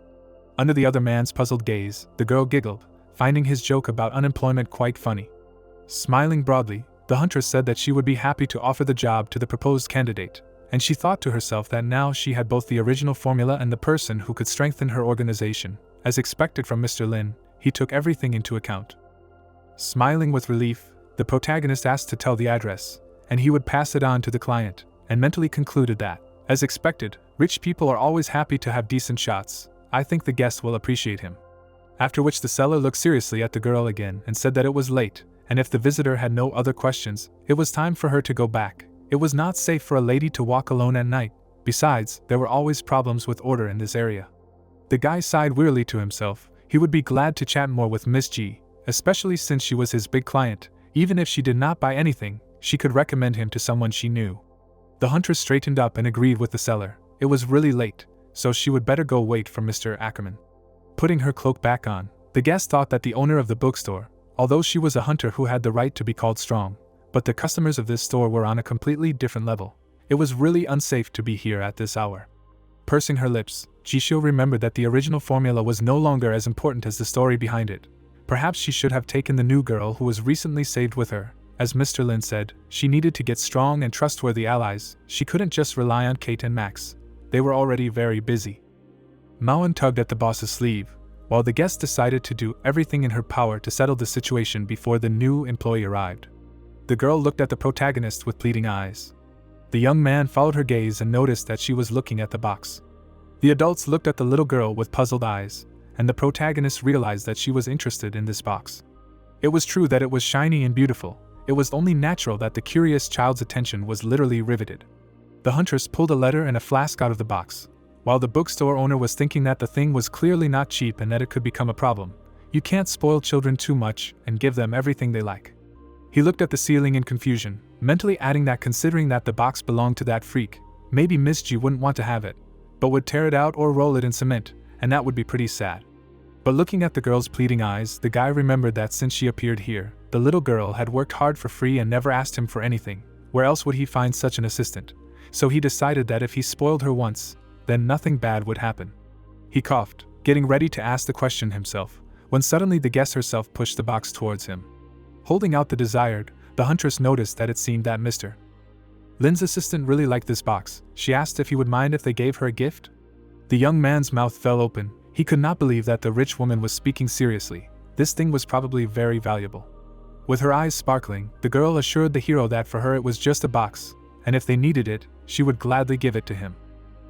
Under the other man's puzzled gaze, the girl giggled, finding his joke about unemployment quite funny. Smiling broadly, the huntress said that she would be happy to offer the job to the proposed candidate, and she thought to herself that now she had both the original formula and the person who could strengthen her organization. As expected from Mr. Lin, he took everything into account. Smiling with relief, the protagonist asked to tell the address, and he would pass it on to the client, and mentally concluded that, as expected, rich people are always happy to have decent shots. I think the guest will appreciate him. After which the seller looked seriously at the girl again and said that it was late, and if the visitor had no other questions, it was time for her to go back. It was not safe for a lady to walk alone at night. Besides, there were always problems with order in this area. The guy sighed wearily to himself. He would be glad to chat more with Miss G, especially since she was his big client. Even if she did not buy anything, she could recommend him to someone she knew. The huntress straightened up and agreed with the seller. It was really late, so she would better go wait for Mr. Ackerman. Putting her cloak back on, the guest thought that the owner of the bookstore, although she was a hunter who had the right to be called strong, but the customers of this store were on a completely different level. It was really unsafe to be here at this hour. Pursing her lips, Jishio remembered that the original formula was no longer as important as the story behind it. Perhaps she should have taken the new girl who was recently saved with her. As Mr. Lin said, she needed to get strong and trustworthy allies. She couldn't just rely on Kate and Max. They were already very busy. Mauen tugged at the boss's sleeve, while the guest decided to do everything in her power to settle the situation before the new employee arrived. The girl looked at the protagonist with pleading eyes. The young man followed her gaze and noticed that she was looking at the box. The adults looked at the little girl with puzzled eyes, and the protagonist realized that she was interested in this box. It was true that it was shiny and beautiful. It was only natural that the curious child's attention was literally riveted. The huntress pulled a letter and a flask out of the box, while the bookstore owner was thinking that the thing was clearly not cheap and that it could become a problem. You can't spoil children too much and give them everything they like. He looked at the ceiling in confusion, mentally adding that considering that the box belonged to that freak, maybe Miss G wouldn't want to have it, but would tear it out or roll it in cement, and that would be pretty sad. But looking at the girl's pleading eyes, the guy remembered that since she appeared here, the little girl had worked hard for free and never asked him for anything. Where else would he find such an assistant? So he decided that if he spoiled her once, then nothing bad would happen. He coughed, getting ready to ask the question himself, when suddenly the guest herself pushed the box towards him. Holding out the desired, the huntress noticed that it seemed that Mr. Lin's assistant really liked this box. She asked if he would mind if they gave her a gift. The young man's mouth fell open. He could not believe that the rich woman was speaking seriously. This thing was probably very valuable. With her eyes sparkling, the girl assured the hero that for her it was just a box, and if they needed it, she would gladly give it to him.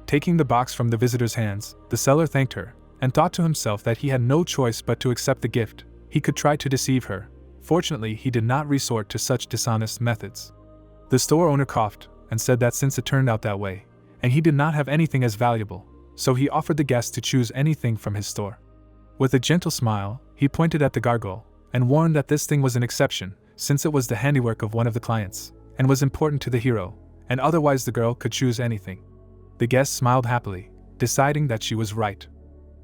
Taking the box from the visitor's hands, the seller thanked her, and thought to himself that he had no choice but to accept the gift. He could try to deceive her. Fortunately, he did not resort to such dishonest methods. The store owner coughed and said that since it turned out that way, and he did not have anything as valuable, so he offered the guest to choose anything from his store. With a gentle smile, he pointed at the gargoyle and warned that this thing was an exception, since it was the handiwork of one of the clients, and was important to the hero, and otherwise the girl could choose anything. The guest smiled happily, deciding that she was right.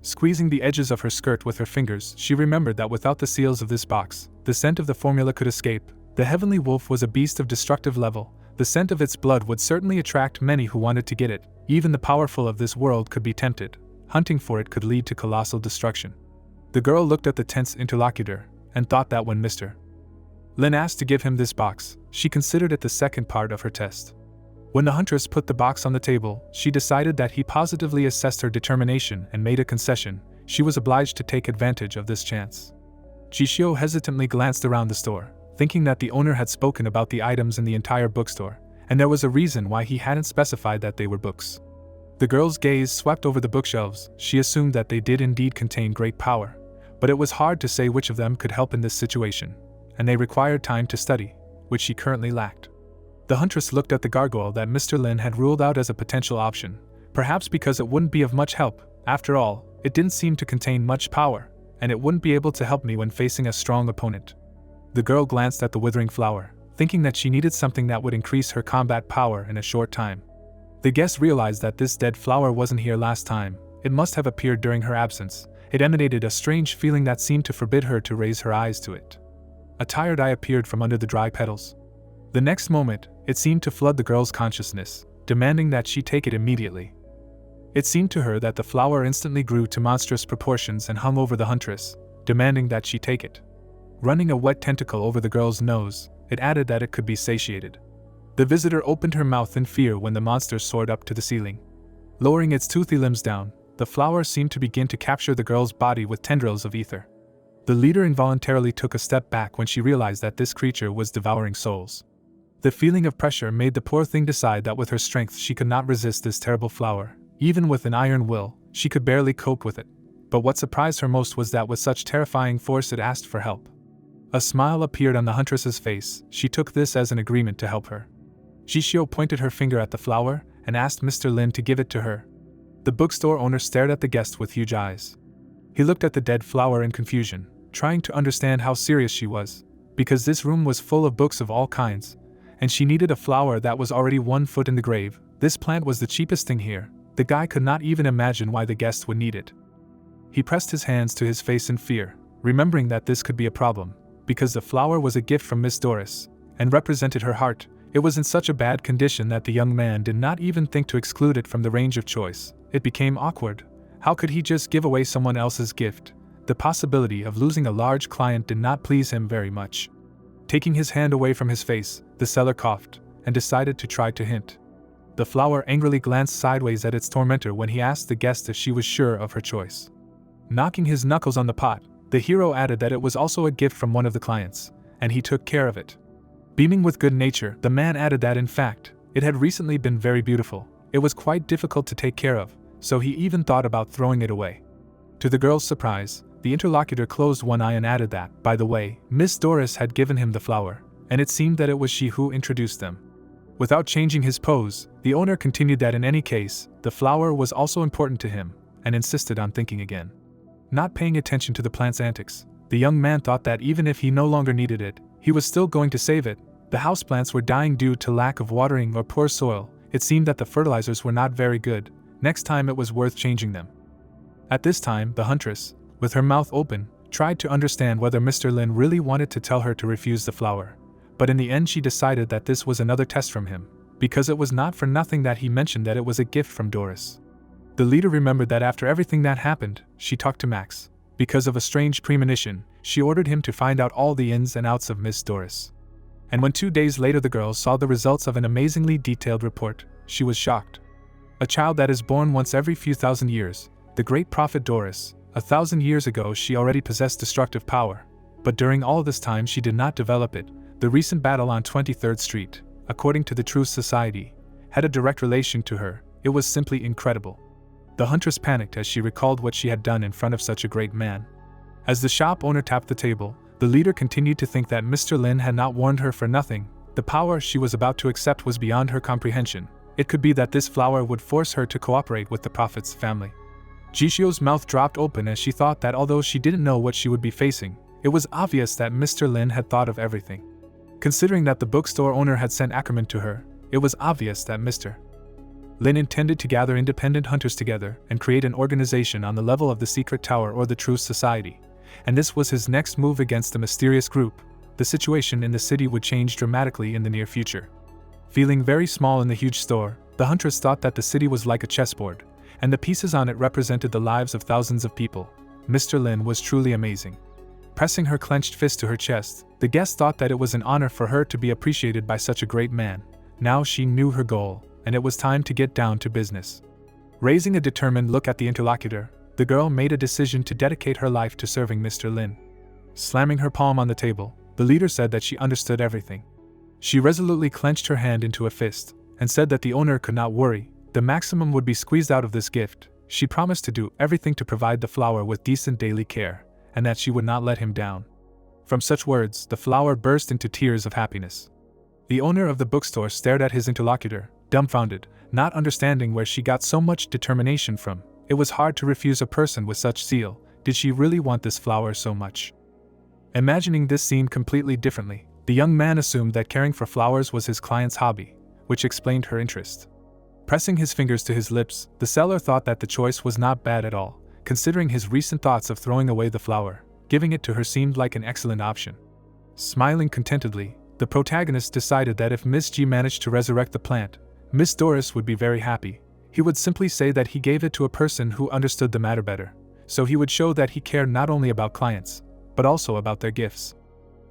Squeezing the edges of her skirt with her fingers, she remembered that without the seals of this box, the scent of the formula could escape. The heavenly wolf was a beast of destructive level. The scent of its blood would certainly attract many who wanted to get it. Even the powerful of this world could be tempted. Hunting for it could lead to colossal destruction. The girl looked at the tense interlocutor and thought that when Mr. Lin asked to give him this box, she considered it the second part of her test. When the huntress put the box on the table, she decided that he positively assessed her determination and made a concession. She was obliged to take advantage of this chance. Jishio hesitantly glanced around the store, thinking that the owner had spoken about the items in the entire bookstore, and there was a reason why he hadn't specified that they were books. The girl's gaze swept over the bookshelves. She assumed that they did indeed contain great power, but it was hard to say which of them could help in this situation, and they required time to study, which she currently lacked. The huntress looked at the gargoyle that Mr. Lin had ruled out as a potential option, perhaps because it wouldn't be of much help. After all, it didn't seem to contain much power, and it wouldn't be able to help me when facing a strong opponent. The girl glanced at the withering flower, thinking that she needed something that would increase her combat power in a short time. The guest realized that this dead flower wasn't here last time. It must have appeared during her absence. It emanated a strange feeling that seemed to forbid her to raise her eyes to it. A tired eye appeared from under the dry petals. The next moment, it seemed to flood the girl's consciousness, demanding that she take it immediately. It seemed to her that the flower instantly grew to monstrous proportions and hung over the huntress, demanding that she take it. Running a wet tentacle over the girl's nose, it added that it could be satiated. The visitor opened her mouth in fear when the monster soared up to the ceiling. Lowering its toothy limbs down, the flower seemed to begin to capture the girl's body with tendrils of ether. The leader involuntarily took a step back when she realized that this creature was devouring souls. The feeling of pressure made the poor thing decide that with her strength she could not resist this terrible flower. Even with an iron will, she could barely cope with it. But what surprised her most was that with such terrifying force it asked for help. A smile appeared on the huntress's face. She took this as an agreement to help her. Jishio pointed her finger at the flower and asked Mr. Lin to give it to her. The bookstore owner stared at the guest with huge eyes. He looked at the dead flower in confusion, trying to understand how serious she was, because this room was full of books of all kinds, and she needed a flower that was already 1 foot in the grave. This plant was the cheapest thing here. The guy could not even imagine why the guest would need it. He pressed his hands to his face in fear, remembering that this could be a problem, because the flower was a gift from Miss Doris, and represented her heart. It was in such a bad condition that the young man did not even think to exclude it from the range of choice. It became awkward. How could he just give away someone else's gift? The possibility of losing a large client did not please him very much. Taking his hand away from his face, the seller coughed, and decided to try to hint. The flower angrily glanced sideways at its tormentor when he asked the guest if she was sure of her choice. Knocking his knuckles on the pot, the hero added that it was also a gift from one of the clients, and he took care of it. Beaming with good nature, the man added that in fact, it had recently been very beautiful. It was quite difficult to take care of, so he even thought about throwing it away. To the girl's surprise, the interlocutor closed one eye and added that, by the way, Miss Doris had given him the flower, and it seemed that it was she who introduced them. Without changing his pose, the owner continued that in any case, the flower was also important to him, and insisted on thinking again. Not paying attention to the plant's antics, the young man thought that even if he no longer needed it, he was still going to save it. The houseplants were dying due to lack of watering or poor soil. It seemed that the fertilizers were not very good. Next time it was worth changing them. At this time, the huntress, with her mouth open, tried to understand whether Mr. Lin really wanted to tell her to refuse the flower. But in the end she decided that this was another test from him, because it was not for nothing that he mentioned that it was a gift from Doris. The leader remembered that after everything that happened, she talked to Max. Because of a strange premonition, she ordered him to find out all the ins and outs of Miss Doris. And when 2 days later the girl saw the results of an amazingly detailed report, she was shocked. A child that is born once every few thousand years, the great prophet Doris. 1,000 years ago she already possessed destructive power, but during all this time she did not develop it. The recent battle on 23rd Street, according to the Truth Society, had a direct relation to her. It was simply incredible. The huntress panicked as she recalled what she had done in front of such a great man. As the shop owner tapped the table, the leader continued to think that Mr. Lin had not warned her for nothing. The power she was about to accept was beyond her comprehension. It could be that this flower would force her to cooperate with the prophet's family. Jishio's mouth dropped open as she thought that although she didn't know what she would be facing, it was obvious that Mr. Lin had thought of everything. Considering that the bookstore owner had sent Ackerman to her, it was obvious that Mr. Lin intended to gather independent hunters together and create an organization on the level of the Secret Tower or the Truth Society. And this was his next move against the mysterious group. The situation in the city would change dramatically in the near future. Feeling very small in the huge store, the huntress thought that the city was like a chessboard, and the pieces on it represented the lives of thousands of people. Mr. Lin was truly amazing. Pressing her clenched fist to her chest, the guest thought that it was an honor for her to be appreciated by such a great man. Now she knew her goal, and it was time to get down to business. Raising a determined look at the interlocutor, the girl made a decision to dedicate her life to serving Mr. Lin. Slamming her palm on the table, the leader said that she understood everything. She resolutely clenched her hand into a fist, and said that the owner could not worry, the maximum would be squeezed out of this gift. She promised to do everything to provide the flower with decent daily care, and that she would not let him down. From such words, the flower burst into tears of happiness. The owner of the bookstore stared at his interlocutor, dumbfounded, not understanding where she got so much determination from. It was hard to refuse a person with such zeal. Did she really want this flower so much? Imagining this scene completely differently, the young man assumed that caring for flowers was his client's hobby, which explained her interest. Pressing his fingers to his lips, the seller thought that the choice was not bad at all. Considering his recent thoughts of throwing away the flower, giving it to her seemed like an excellent option. Smiling contentedly, the protagonist decided that if Miss G managed to resurrect the plant, Miss Doris would be very happy. He would simply say that he gave it to a person who understood the matter better, so he would show that he cared not only about clients, but also about their gifts.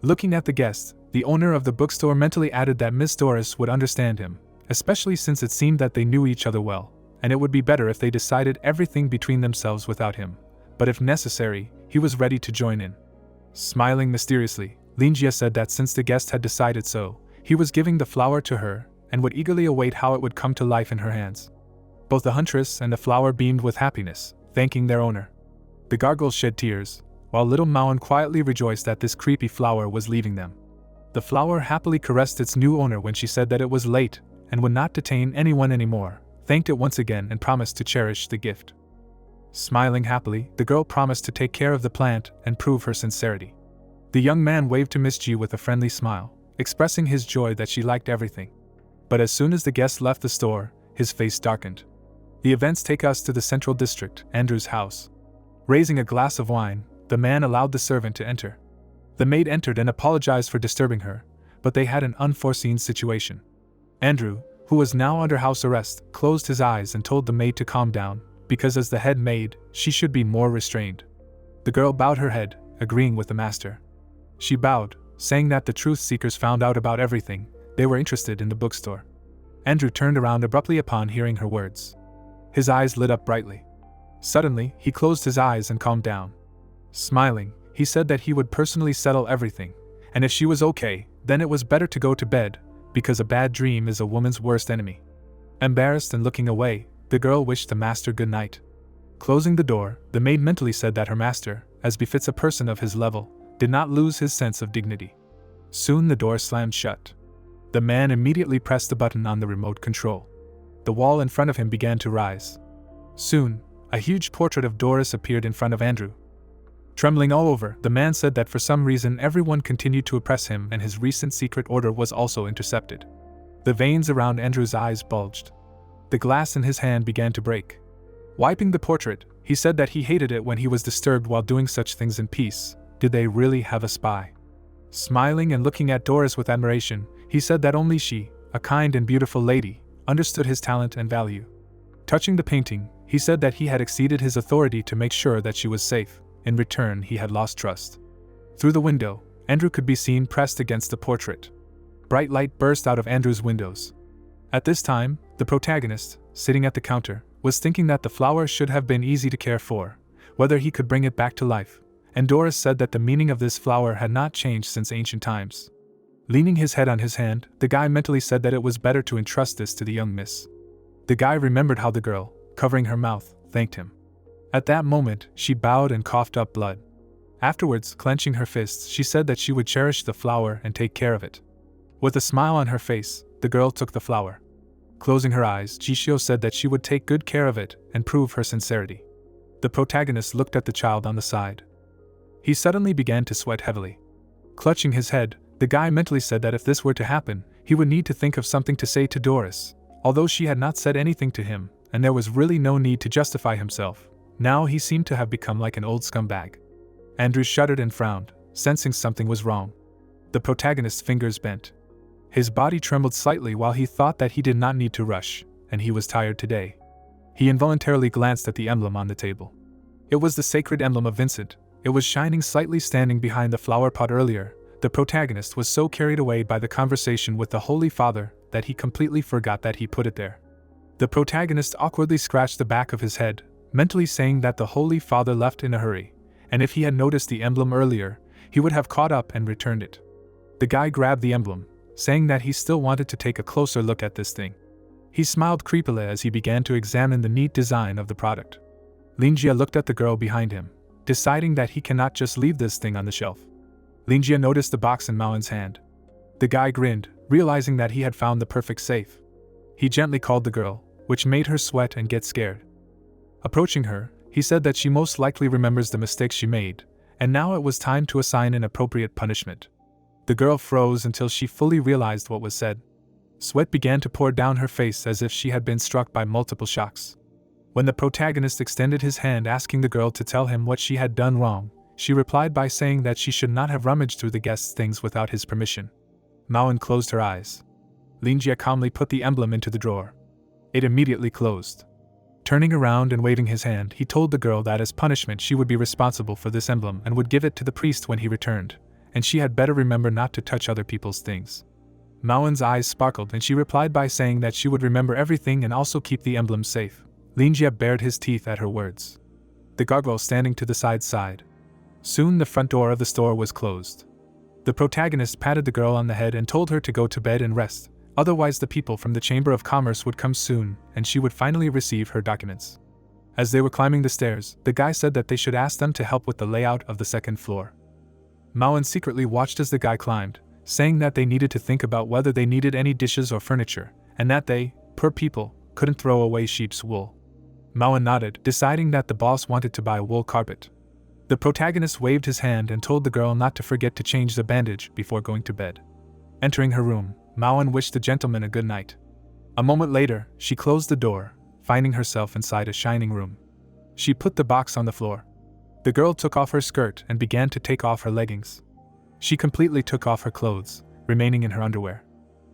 Looking at the guest, the owner of the bookstore mentally added that Miss Doris would understand him, especially since it seemed that they knew each other well, and it would be better if they decided everything between themselves without him. But if necessary, he was ready to join in. Smiling mysteriously, Linjia said that since the guest had decided so, he was giving the flower to her, and would eagerly await how it would come to life in her hands. Both the huntress and the flower beamed with happiness, thanking their owner. The gargoyles shed tears, while little Maon quietly rejoiced that this creepy flower was leaving them. The flower happily caressed its new owner when she said that it was late, and would not detain anyone anymore, thanked it once again and promised to cherish the gift. Smiling happily, the girl promised to take care of the plant and prove her sincerity. The young man waved to Miss G with a friendly smile, expressing his joy that she liked everything. But as soon as the guest left the store, his face darkened. The events take us to the central district, Andrew's house. Raising a glass of wine, the man allowed the servant to enter. The maid entered and apologized for disturbing her, but they had an unforeseen situation. Andrew, who was now under house arrest, closed his eyes and told the maid to calm down, because as the head maid, she should be more restrained. The girl bowed her head, agreeing with the master. She bowed, saying that the truth seekers found out about everything. They were interested in the bookstore. Andrew turned around abruptly upon hearing her words. His eyes lit up brightly. Suddenly, he closed his eyes and calmed down. Smiling, he said that he would personally settle everything, and if she was okay, then it was better to go to bed, because a bad dream is a woman's worst enemy. Embarrassed and looking away, the girl wished the master good night. Closing the door, the maid mentally said that her master, as befits a person of his level, did not lose his sense of dignity. Soon the door slammed shut. The man immediately pressed the button on the remote control. The wall in front of him began to rise. Soon, a huge portrait of Doris appeared in front of Andrew. Trembling all over, the man said that for some reason everyone continued to oppress him and his recent secret order was also intercepted. The veins around Andrew's eyes bulged. The glass in his hand began to break. Wiping the portrait, he said that he hated it when he was disturbed while doing such things in peace. Did they really have a spy? Smiling and looking at Doris with admiration, he said that only she, a kind and beautiful lady, understood his talent and value. Touching the painting, he said that he had exceeded his authority to make sure that she was safe. In return, he had lost trust. Through the window, Andrew could be seen pressed against the portrait. Bright light burst out of Andrew's windows. At this time, the protagonist, sitting at the counter, was thinking that the flower should have been easy to care for, whether he could bring it back to life, and Doris said that the meaning of this flower had not changed since ancient times. Leaning his head on his hand, the guy mentally said that it was better to entrust this to the young miss. The guy remembered how the girl, covering her mouth, thanked him. At that moment, she bowed and coughed up blood. Afterwards, clenching her fists, she said that she would cherish the flower and take care of it. With a smile on her face, the girl took the flower. Closing her eyes, Jishio said that she would take good care of it and prove her sincerity. The protagonist looked at the child on the side. He suddenly began to sweat heavily. Clutching his head, the guy mentally said that if this were to happen, he would need to think of something to say to Doris. Although she had not said anything to him, and there was really no need to justify himself, now he seemed to have become like an old scumbag. Andrew shuddered and frowned, sensing something was wrong. The protagonist's fingers bent. His body trembled slightly while he thought that he did not need to rush, and he was tired today. He involuntarily glanced at the emblem on the table. It was the sacred emblem of Vincent. It was shining slightly standing behind the flower pot earlier. The protagonist was so carried away by the conversation with the Holy Father that he completely forgot that he put it there. The protagonist awkwardly scratched the back of his head, mentally saying that the Holy Father left in a hurry, and if he had noticed the emblem earlier, he would have caught up and returned it. The guy grabbed the emblem, saying that he still wanted to take a closer look at this thing. He smiled creepily as he began to examine the neat design of the product. Linjia looked at the girl behind him, deciding that he cannot just leave this thing on the shelf. Linjia noticed the box in Maoen's hand. The guy grinned, realizing that he had found the perfect safe. He gently called the girl, which made her sweat and get scared. Approaching her, he said that she most likely remembers the mistakes she made, and now it was time to assign an appropriate punishment. The girl froze until she fully realized what was said. Sweat began to pour down her face as if she had been struck by multiple shocks. When the protagonist extended his hand asking the girl to tell him what she had done wrong, she replied by saying that she should not have rummaged through the guest's things without his permission. Maoen closed her eyes. Linjia calmly put the emblem into the drawer. It immediately closed. Turning around and waving his hand, he told the girl that as punishment she would be responsible for this emblem and would give it to the priest when he returned, and she had better remember not to touch other people's things. Maoen's eyes sparkled and she replied by saying that she would remember everything and also keep the emblem safe. Linjia bared his teeth at her words. The gargoyle standing to the side sighed. Soon the front door of the store was closed. The protagonist patted the girl on the head and told her to go to bed and rest, otherwise the people from the Chamber of Commerce would come soon and she would finally receive her documents. As they were climbing the stairs, the guy said that they should ask them to help with the layout of the second floor. Maoen secretly watched as the guy climbed, saying that they needed to think about whether they needed any dishes or furniture, and that they, per people, couldn't throw away sheep's wool. Maoen nodded, deciding that the boss wanted to buy a wool carpet. The protagonist waved his hand and told the girl not to forget to change the bandage before going to bed. Entering her room, Maoen wished the gentleman a good night. A moment later, she closed the door, finding herself inside a shining room. She put the box on the floor. The girl took off her skirt and began to take off her leggings. She completely took off her clothes, remaining in her underwear.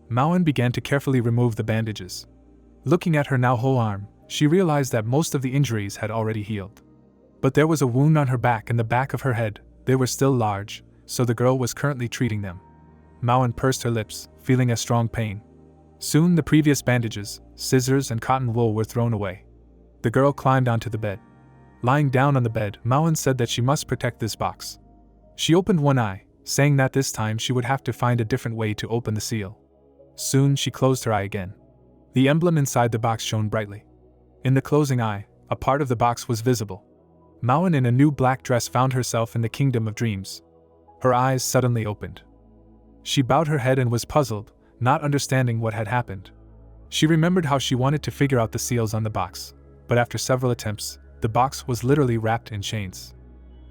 Maoen began to carefully remove the bandages. Looking at her now whole arm, she realized that most of the injuries had already healed. But there was a wound on her back and the back of her head. They were still large, so the girl was currently treating them. Maoen pursed her lips, feeling a strong pain. Soon the previous bandages, scissors and cotton wool were thrown away. The girl climbed onto the bed. Lying down on the bed, Maoen said that she must protect this box. She opened one eye, saying that this time she would have to find a different way to open the seal. Soon she closed her eye again. The emblem inside the box shone brightly. In the closing eye, a part of the box was visible. Maoen in a new black dress found herself in the kingdom of dreams. Her eyes suddenly opened. She bowed her head and was puzzled, not understanding what had happened. She remembered how she wanted to figure out the seals on the box, but after several attempts, the box was literally wrapped in chains.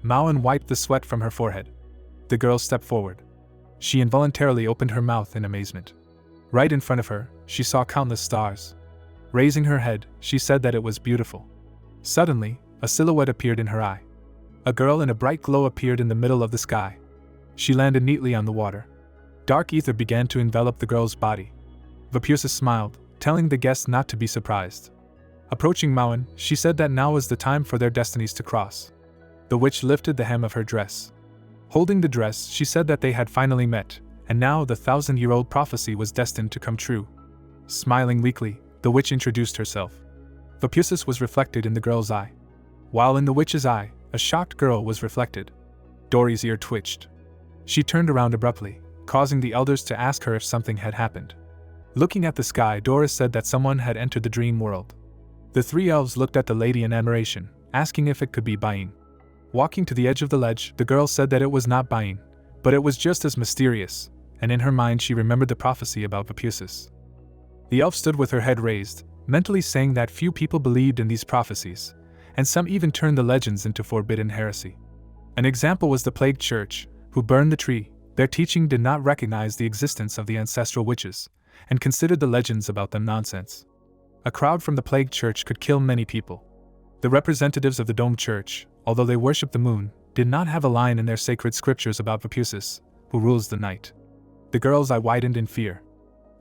Maoen wiped the sweat from her forehead. The girl stepped forward. She involuntarily opened her mouth in amazement. Right in front of her, she saw countless stars. Raising her head, she said that it was beautiful. Suddenly, a silhouette appeared in her eye. A girl in a bright glow appeared in the middle of the sky. She landed neatly on the water. Dark ether began to envelop the girl's body. Vapursa smiled, telling the guests not to be surprised. Approaching Maoen, she said that now was the time for their destinies to cross. The witch lifted the hem of her dress. Holding the dress, she said that they had finally met, and now the 1,000-year-old prophecy was destined to come true. Smiling weakly, the witch introduced herself. Vapursa was reflected in the girl's eye. While in the witch's eye, a shocked girl was reflected. Dory's ear twitched. She turned around abruptly, causing the elders to ask her if something had happened. Looking at the sky, Doris said that someone had entered the dream world. The three elves looked at the lady in admiration, asking if it could be buying. Walking to the edge of the ledge, the girl said that it was not buying, but it was just as mysterious, and in her mind she remembered the prophecy about Vapusis. The elf stood with her head raised, mentally saying that few people believed in these prophecies, and some even turned the legends into forbidden heresy. An example was the Plague Church, who burned the tree. Their teaching did not recognize the existence of the ancestral witches, and considered the legends about them nonsense. A crowd from the Plague Church could kill many people. The representatives of the Dome Church, although they worshipped the moon, did not have a line in their sacred scriptures about Vapusis, who rules the night. The girl's eye widened in fear.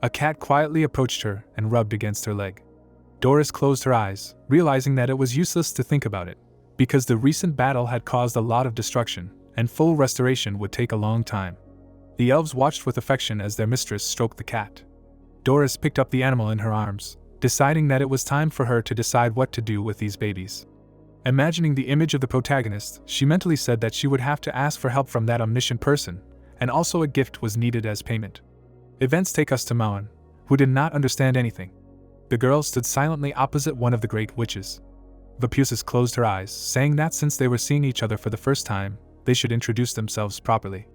A cat quietly approached her and rubbed against her leg. Doris closed her eyes, realizing that it was useless to think about it, because the recent battle had caused a lot of destruction, and full restoration would take a long time. The elves watched with affection as their mistress stroked the cat. Doris picked up the animal in her arms, deciding that it was time for her to decide what to do with these babies. Imagining the image of the protagonist, she mentally said that she would have to ask for help from that omniscient person, and also a gift was needed as payment. Events take us to Maon, who did not understand anything. The girl stood silently opposite one of the great witches. Vapusis closed her eyes, saying that since they were seeing each other for the first time, they should introduce themselves properly.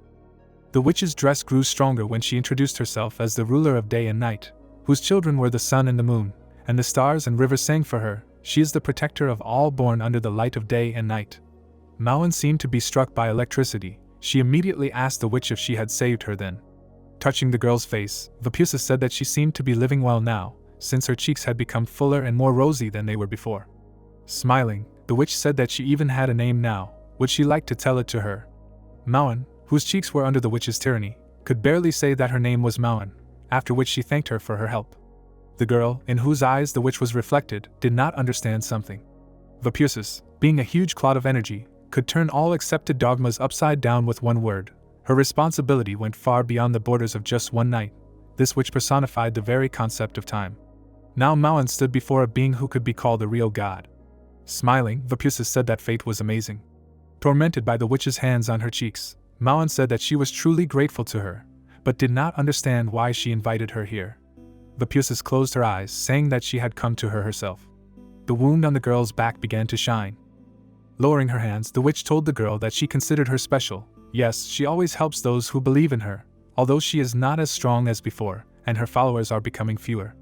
The witch's dress grew stronger when she introduced herself as the ruler of day and night, whose children were the sun and the moon, and the stars and rivers sang for her. She is the protector of all born under the light of day and night. Maon seemed to be struck by electricity. She immediately asked the witch if she had saved her then. Touching the girl's face, Vapusis said that she seemed to be living well now, since her cheeks had become fuller and more rosy than they were before. Smiling, the witch said that she even had a name now. Would she like to tell it to her? Maon, whose cheeks were under the witch's tyranny, could barely say that her name was Maon, after which she thanked her for her help. The girl, in whose eyes the witch was reflected, did not understand something. Vapusis, being a huge clot of energy, could turn all accepted dogmas upside down with one word. Her responsibility went far beyond the borders of just one night. This witch personified the very concept of time. Now Maon stood before a being who could be called a real god. Smiling, Vapusis said that fate was amazing. Tormented by the witch's hands on her cheeks, Maon said that she was truly grateful to her, but did not understand why she invited her here. Vapusis closed her eyes, saying that she had come to her herself. The wound on the girl's back began to shine. Lowering her hands, the witch told the girl that she considered her special. Yes, she always helps those who believe in her, although she is not as strong as before, and her followers are becoming fewer.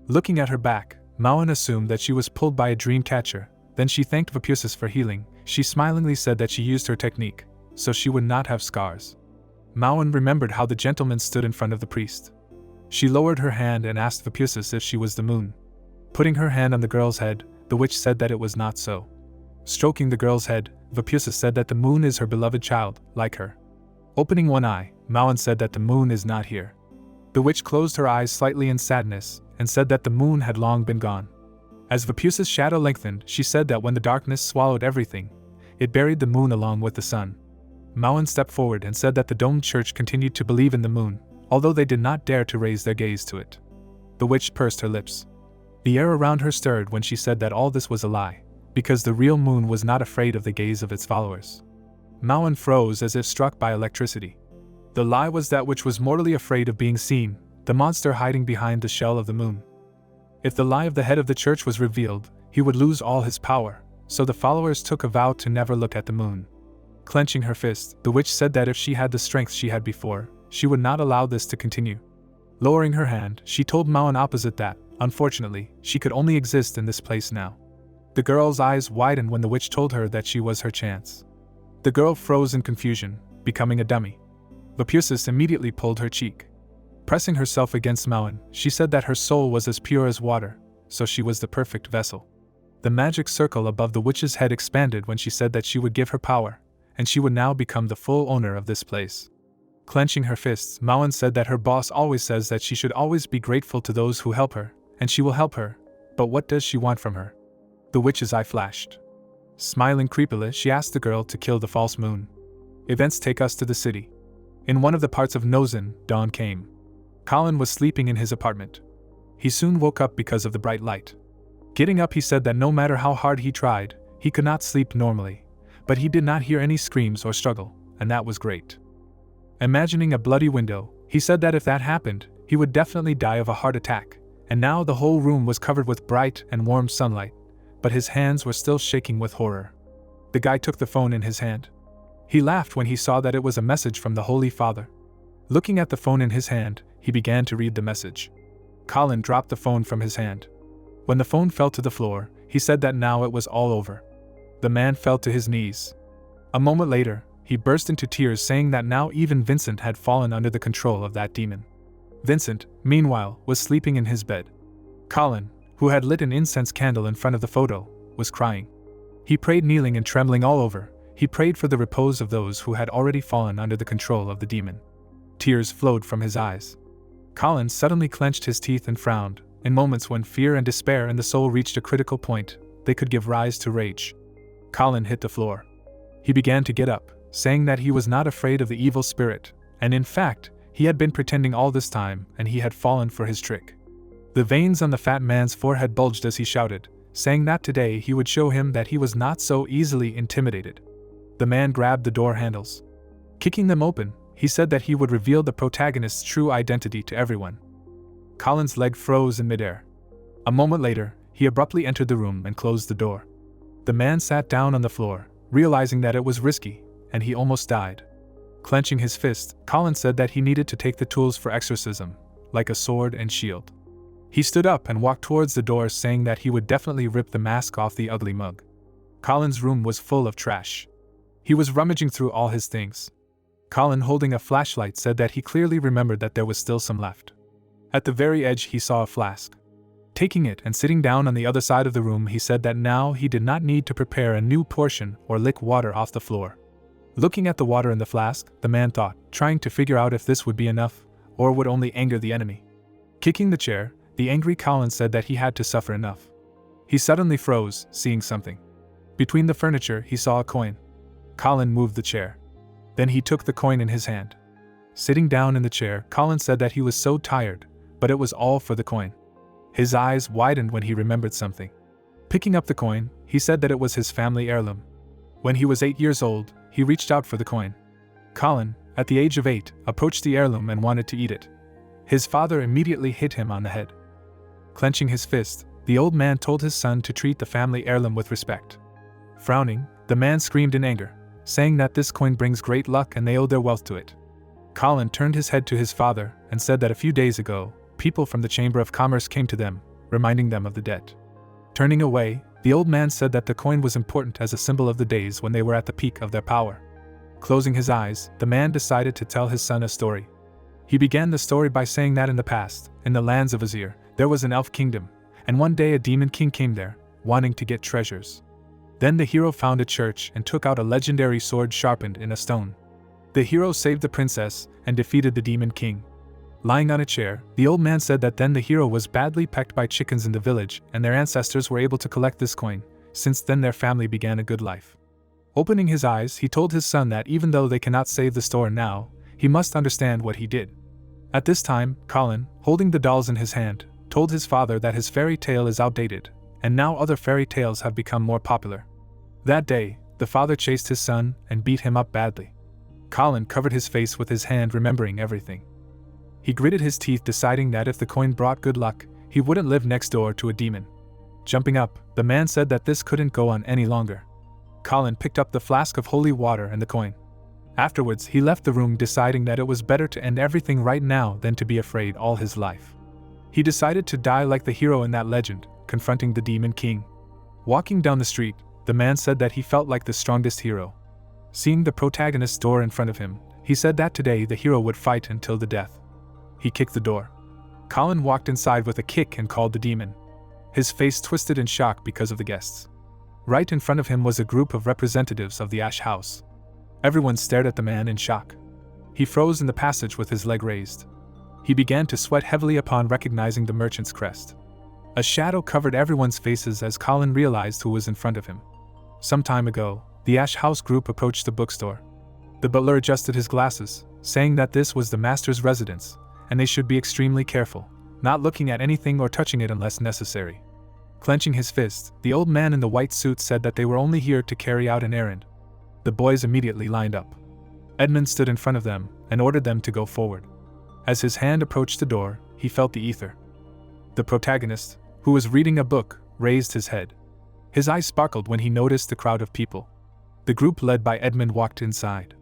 Looking at her back, Maon assumed that she was pulled by a dream catcher. Then she thanked Vapusis for healing. She smilingly said that she used her technique, so she would not have scars. Maon remembered how the gentleman stood in front of the priest. She lowered her hand and asked Vapusis if she was the moon. Putting her hand on the girl's head, the witch said that it was not so. Stroking the girl's head, Vapusis said that the moon is her beloved child, like her. Opening one eye, Maon said that the moon is not here. The witch closed her eyes slightly in sadness, and said that the moon had long been gone. As Vapusis' shadow lengthened, she said that when the darkness swallowed everything, it buried the moon along with the sun. Maon stepped forward and said that the Dome Church continued to believe in the moon, although they did not dare to raise their gaze to it. The witch pursed her lips. The air around her stirred when she said that all this was a lie, because the real moon was not afraid of the gaze of its followers. Maon froze as if struck by electricity. The lie was that which was mortally afraid of being seen, the monster hiding behind the shell of the moon. If the lie of the head of the church was revealed, he would lose all his power, so the followers took a vow to never look at the moon. Clenching her fist, the witch said that if she had the strength she had before, she would not allow this to continue. Lowering her hand, she told Maon opposite that, unfortunately, she could only exist in this place now. The girl's eyes widened when the witch told her that she was her chance. The girl froze in confusion, becoming a dummy. Vapusis immediately pulled her cheek. Pressing herself against Maon, she said that her soul was as pure as water, so she was the perfect vessel. The magic circle above the witch's head expanded when she said that she would give her power, and she would now become the full owner of this place. Clenching her fists, Maon said that her boss always says that she should always be grateful to those who help her, and she will help her, but what does she want from her? The witch's eye flashed. Smiling creepily, she asked the girl to kill the false moon. Events take us to the city. In one of the parts of Nozin, dawn came. Colin was sleeping in his apartment. He soon woke up because of the bright light. Getting up, he said that no matter how hard he tried, he could not sleep normally, but he did not hear any screams or struggle, and that was great. Imagining a bloody window, he said that if that happened, he would definitely die of a heart attack, and now the whole room was covered with bright and warm sunlight, but his hands were still shaking with horror. The guy took the phone in his hand. He laughed when he saw that it was a message from the Holy Father. Looking at the phone in his hand, he began to read the message. Colin dropped the phone from his hand. When the phone fell to the floor, he said that now it was all over. The man fell to his knees. A moment later, he burst into tears, saying that now even Vincent had fallen under the control of that demon. Vincent, meanwhile, was sleeping in his bed. Colin, who had lit an incense candle in front of the photo, was crying. He prayed, kneeling and trembling all over. He prayed for the repose of those who had already fallen under the control of the demon. Tears flowed from his eyes. Colin suddenly clenched his teeth and frowned. In moments when fear and despair in the soul reached a critical point, they could give rise to rage. Colin hit the floor. He began to get up, saying that he was not afraid of the evil spirit, and in fact, he had been pretending all this time and he had fallen for his trick. The veins on the fat man's forehead bulged as he shouted, saying that today he would show him that he was not so easily intimidated. The man grabbed the door handles. Kicking them open, he said that he would reveal the protagonist's true identity to everyone. Colin's leg froze in midair. A moment later, he abruptly entered the room and closed the door. The man sat down on the floor, realizing that it was risky, and he almost died. Clenching his fist, Colin said that he needed to take the tools for exorcism, like a sword and shield. He stood up and walked towards the door, saying that he would definitely rip the mask off the ugly mug. Colin's room was full of trash. He was rummaging through all his things. Colin, holding a flashlight, said that he clearly remembered that there was still some left. At the very edge he saw a flask. Taking it and sitting down on the other side of the room, he said that now he did not need to prepare a new portion or lick water off the floor. Looking at the water in the flask, the man thought, trying to figure out if this would be enough, or would only anger the enemy. Kicking the chair, the angry Colin said that he had to suffer enough. He suddenly froze, seeing something. Between the furniture he saw a coin. Colin moved the chair. Then he took the coin in his hand. Sitting down in the chair, Colin said that he was so tired, but it was all for the coin. His eyes widened when he remembered something. Picking up the coin, he said that it was his family heirloom. When he was 8 years old, he reached out for the coin. Colin, at the age of 8, approached the heirloom and wanted to eat it. His father immediately hit him on the head. Clenching his fist, the old man told his son to treat the family heirloom with respect. Frowning, the man screamed in anger, saying that this coin brings great luck and they owe their wealth to it. Colin turned his head to his father and said that a few days ago, people from the Chamber of Commerce came to them, reminding them of the debt. Turning away, the old man said that the coin was important as a symbol of the days when they were at the peak of their power. Closing his eyes, the man decided to tell his son a story. He began the story by saying that in the past, in the lands of Azir, there was an elf kingdom, and one day a demon king came there, wanting to get treasures. Then the hero found a church and took out a legendary sword sharpened in a stone. The hero saved the princess and defeated the demon king. Lying on a chair, the old man said that then the hero was badly pecked by chickens in the village and their ancestors were able to collect this coin. Since then their family began a good life. Opening his eyes, he told his son that even though they cannot save the store now, he must understand what he did. At this time, Colin, holding the dolls in his hand, told his father that his fairy tale is outdated, and now other fairy tales have become more popular. That day, the father chased his son and beat him up badly. Colin covered his face with his hand, remembering everything. He gritted his teeth, deciding that if the coin brought good luck, he wouldn't live next door to a demon. Jumping up, the man said that this couldn't go on any longer. Colin picked up the flask of holy water and the coin. Afterwards, he left the room, deciding that it was better to end everything right now than to be afraid all his life. He decided to die like the hero in that legend, confronting the demon king. Walking down the street, the man said that he felt like the strongest hero. Seeing the protagonist's door in front of him, he said that today the hero would fight until the death. He kicked the door. Colin walked inside with a kick and called the demon. His face twisted in shock because of the guests. Right in front of him was a group of representatives of the Ash House. Everyone stared at the man in shock. He froze in the passage with his leg raised. He began to sweat heavily upon recognizing the merchant's crest. A shadow covered everyone's faces as Colin realized who was in front of him. Some time ago, the Ash House group approached the bookstore. The butler adjusted his glasses, saying that this was the master's residence, and they should be extremely careful, not looking at anything or touching it unless necessary. Clenching his fist, the old man in the white suit said that they were only here to carry out an errand. The boys immediately lined up. Edmund stood in front of them and ordered them to go forward. As his hand approached the door, he felt the ether. The protagonist, who was reading a book, raised his head. His eyes sparkled when he noticed the crowd of people. The group led by Edmund walked inside.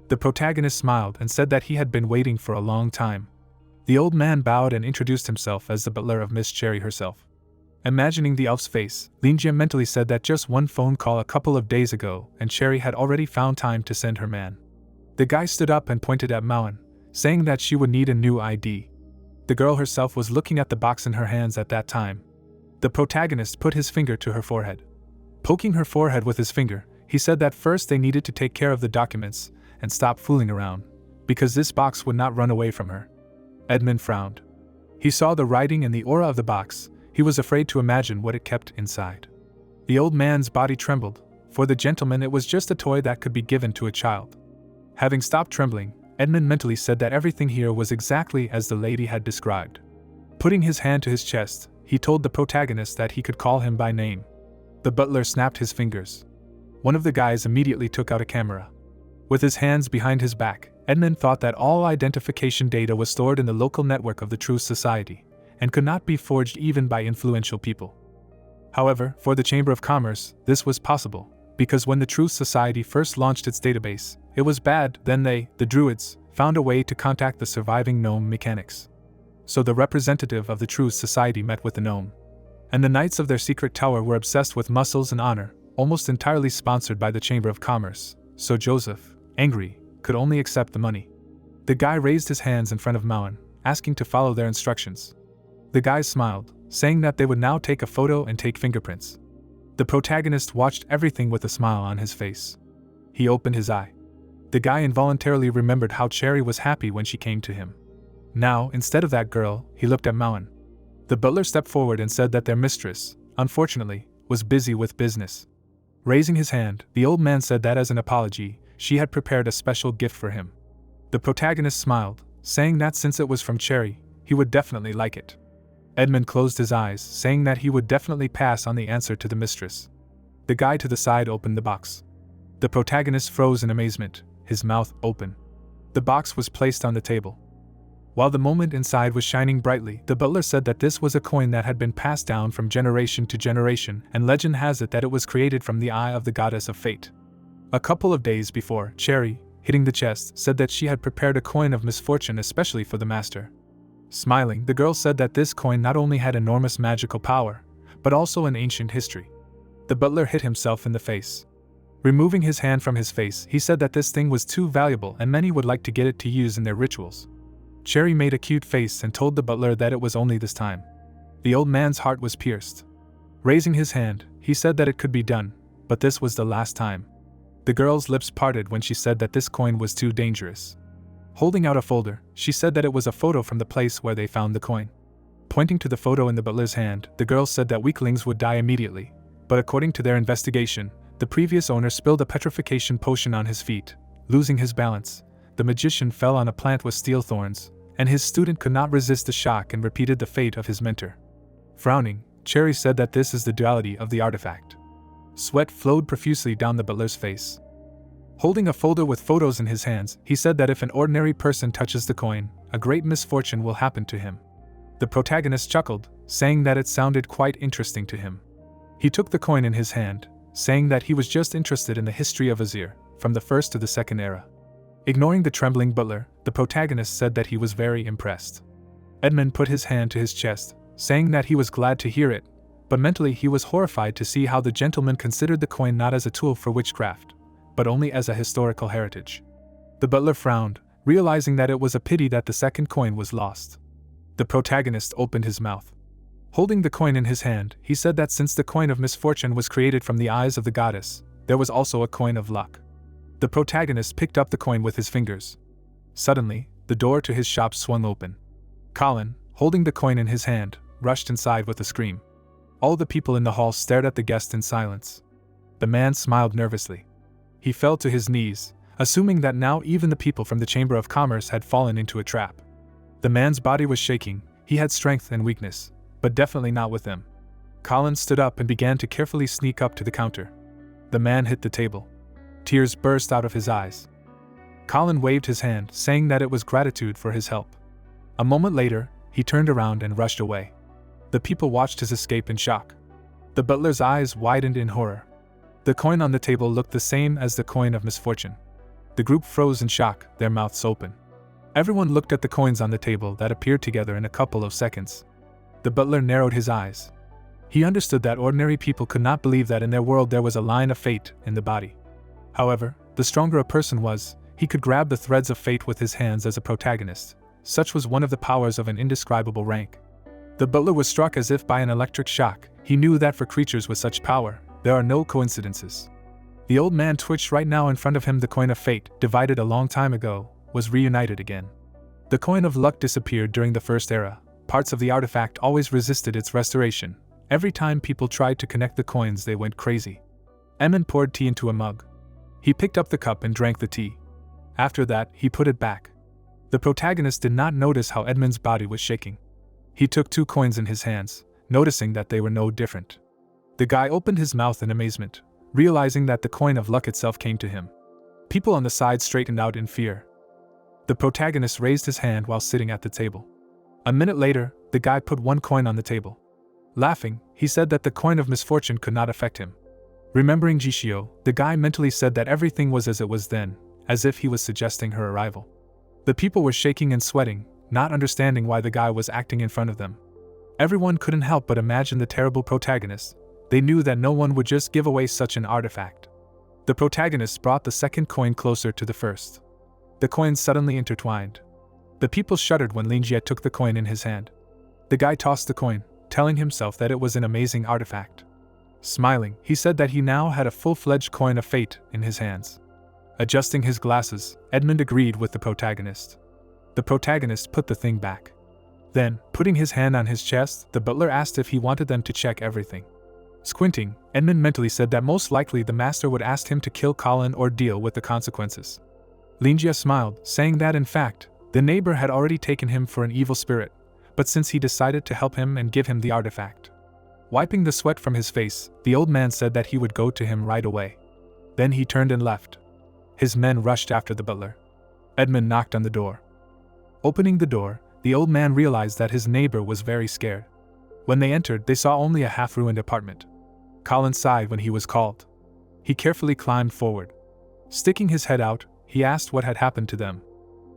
The protagonist smiled and said that he had been waiting for a long time. The old man bowed and introduced himself as the butler of Miss Cherry herself. Imagining the elf's face, Linjia mentally said that just one phone call a couple of days ago and Cherry had already found time to send her man. The guy stood up and pointed at Mauen, saying that she would need a new ID. The girl herself was looking at the box in her hands at that time. The protagonist put his finger to her forehead. Poking her forehead with his finger, he said that first they needed to take care of the documents and stop fooling around, because this box would not run away from her. Edmund frowned. He saw the writing and the aura of the box. He was afraid to imagine what it kept inside. The old man's body trembled. For the gentleman, it was just a toy that could be given to a child. Having stopped trembling, Edmund mentally said that everything here was exactly as the lady had described. Putting his hand to his chest, he told the protagonist that he could call him by name. The butler snapped his fingers. One of the guys immediately took out a camera. With his hands behind his back, Edmund thought that all identification data was stored in the local network of the Truth Society, and could not be forged even by influential people. However, for the Chamber of Commerce, this was possible, because when the Truth Society first launched its database, it was bad. Then they, the Druids, found a way to contact the surviving gnome mechanics. So the representative of the Truth Society met with the gnome. And the knights of their secret tower were obsessed with muscles and honor, almost entirely sponsored by the Chamber of Commerce, so Joseph, angry, could only accept the money. The guy raised his hands in front of Mauen, asking to follow their instructions. The guys smiled, saying that they would now take a photo and take fingerprints. The protagonist watched everything with a smile on his face. He opened his eye. The guy involuntarily remembered how Cherry was happy when she came to him. Now, instead of that girl, he looked at Mauen. The butler stepped forward and said that their mistress, unfortunately, was busy with business. Raising his hand, the old man said that as an apology, she had prepared a special gift for him. The protagonist smiled, saying that since it was from Cherry, he would definitely like it. Edmund closed his eyes, saying that he would definitely pass on the answer to the mistress. The guy to the side opened the box. The protagonist froze in amazement, his mouth open. The box was placed on the table. While the moment inside was shining brightly, the butler said that this was a coin that had been passed down from generation to generation, and legend has it that it was created from the eye of the goddess of fate. A couple of days before, Cherry, hitting the chest, said that she had prepared a coin of misfortune especially for the master. Smiling, the girl said that this coin not only had enormous magical power, but also an ancient history. The butler hit himself in the face. Removing his hand from his face, he said that this thing was too valuable and many would like to get it to use in their rituals. Cherry made a cute face and told the butler that it was only this time. The old man's heart was pierced. Raising his hand, he said that it could be done, but this was the last time. The girl's lips parted when she said that this coin was too dangerous. Holding out a folder, she said that it was a photo from the place where they found the coin. Pointing to the photo in the butler's hand, the girl said that weaklings would die immediately, but according to their investigation, the previous owner spilled a petrification potion on his feet. Losing his balance, the magician fell on a plant with steel thorns, and his student could not resist the shock and repeated the fate of his mentor. Frowning, Cherry said that this is the duality of the artifact. Sweat flowed profusely down the butler's face. Holding a folder with photos in his hands, he said that if an ordinary person touches the coin, a great misfortune will happen to him. The protagonist chuckled, saying that it sounded quite interesting to him. He took the coin in his hand, saying that he was just interested in the history of Azir, from the first to the second era. Ignoring the trembling butler, the protagonist said that he was very impressed. Edmund put his hand to his chest, saying that he was glad to hear it, but mentally he was horrified to see how the gentleman considered the coin not as a tool for witchcraft, but only as a historical heritage. The butler frowned, realizing that it was a pity that the second coin was lost. The protagonist opened his mouth. Holding the coin in his hand, he said that since the coin of misfortune was created from the eyes of the goddess, there was also a coin of luck. The protagonist picked up the coin with his fingers. Suddenly, the door to his shop swung open. Colin, holding the coin in his hand, rushed inside with a scream. All the people in the hall stared at the guest in silence. The man smiled nervously. He fell to his knees, assuming that now even the people from the Chamber of Commerce had fallen into a trap. The man's body was shaking. He had strength and weakness, but definitely not with them. Colin stood up and began to carefully sneak up to the counter. The man hit the table. Tears burst out of his eyes. Colin waved his hand, saying that it was gratitude for his help. A moment later, he turned around and rushed away. The people watched his escape in shock. The butler's eyes widened in horror. The coin on the table looked the same as the coin of misfortune. The group froze in shock, their mouths open. Everyone looked at the coins on the table that appeared together in a couple of seconds. The butler narrowed his eyes. He understood that ordinary people could not believe that in their world there was a line of fate in the body. However, the stronger a person was, he could grab the threads of fate with his hands as a protagonist. Such was one of the powers of an indescribable rank. The butler was struck as if by an electric shock. He knew that for creatures with such power, there are no coincidences. The old man twitched right now in front of him. The coin of fate, divided a long time ago, was reunited again. The coin of luck disappeared during the First Era. Parts of the artifact always resisted its restoration. Every time people tried to connect the coins, they went crazy. Edmund poured tea into a mug. He picked up the cup and drank the tea. After that, he put it back. The protagonist did not notice how Edmund's body was shaking. He took 2 coins in his hands, noticing that they were no different. The guy opened his mouth in amazement, realizing that the coin of luck itself came to him. People on the side straightened out in fear. The protagonist raised his hand while sitting at the table. A minute later, the guy put 1 coin on the table. Laughing, he said that the coin of misfortune could not affect him. Remembering Jishio, the guy mentally said that everything was as it was then, as if he was suggesting her arrival. The people were shaking and sweating, not understanding why the guy was acting in front of them. Everyone couldn't help but imagine the terrible protagonist. They knew that no one would just give away such an artifact. The protagonist brought the second coin closer to the first. The coins suddenly intertwined. The people shuddered when Linjie took the coin in his hand. The guy tossed the coin, telling himself that it was an amazing artifact. Smiling, he said that he now had a full-fledged coin of fate in his hands. Adjusting his glasses, Edmund agreed with the protagonist. The protagonist put the thing back. Then, putting his hand on his chest, the butler asked if he wanted them to check everything. Squinting, Edmund mentally said that most likely the master would ask him to kill Colin or deal with the consequences. Linjie smiled, saying that in fact, the neighbor had already taken him for an evil spirit, but since he decided to help him and give him the artifact. Wiping the sweat from his face, the old man said that he would go to him right away. Then he turned and left. His men rushed after the butler. Edmund knocked on the door. Opening the door, the old man realized that his neighbor was very scared. When they entered, they saw only a half-ruined apartment. Colin sighed when he was called. He carefully climbed forward. Sticking his head out, he asked what had happened to them.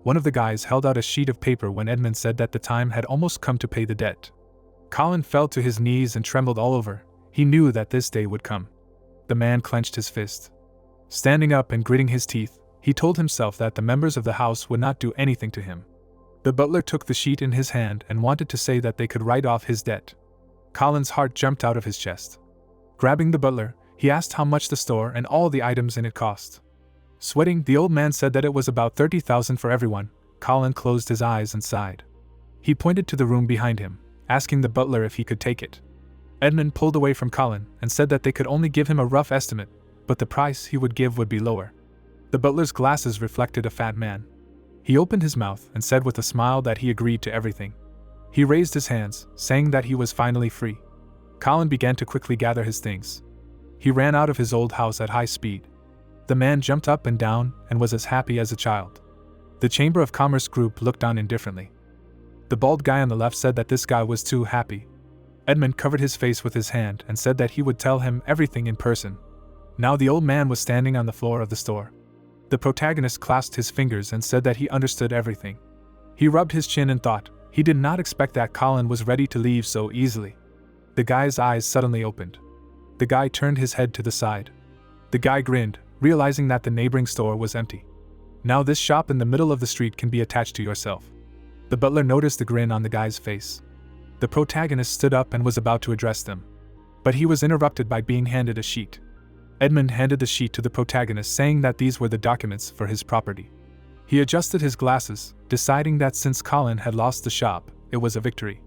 One of the guys held out a sheet of paper when Edmund said that the time had almost come to pay the debt. Colin fell to his knees and trembled all over. He knew that this day would come. The man clenched his fist. Standing up and gritting his teeth, he told himself that the members of the house would not do anything to him. The butler took the sheet in his hand and wanted to say that they could write off his debt. Colin's heart jumped out of his chest. Grabbing the butler, he asked how much the store and all the items in it cost. Sweating, the old man said that it was about 30,000 for everyone. Colin closed his eyes and sighed. He pointed to the room behind him, asking the butler if he could take it. Edmund pulled away from Colin and said that they could only give him a rough estimate, but the price he would give would be lower. The butler's glasses reflected a fat man. He opened his mouth and said with a smile that he agreed to everything. He raised his hands, saying that he was finally free. Colin began to quickly gather his things. He ran out of his old house at high speed. The man jumped up and down and was as happy as a child. The Chamber of Commerce group looked on indifferently. The bald guy on the left said that this guy was too happy. Edmund covered his face with his hand and said that he would tell him everything in person. Now the old man was standing on the floor of the store. The protagonist clasped his fingers and said that he understood everything. He rubbed his chin and thought. He did not expect that Colin was ready to leave so easily. The guy's eyes suddenly opened. The guy turned his head to the side. The guy grinned, realizing that the neighboring store was empty. Now this shop in the middle of the street can be attached to yourself. The butler noticed the grin on the guy's face. The protagonist stood up and was about to address them. But he was interrupted by being handed a sheet. Edmund handed the sheet to the protagonist, saying that these were the documents for his property. He adjusted his glasses, deciding that since Colin had lost the shop, it was a victory.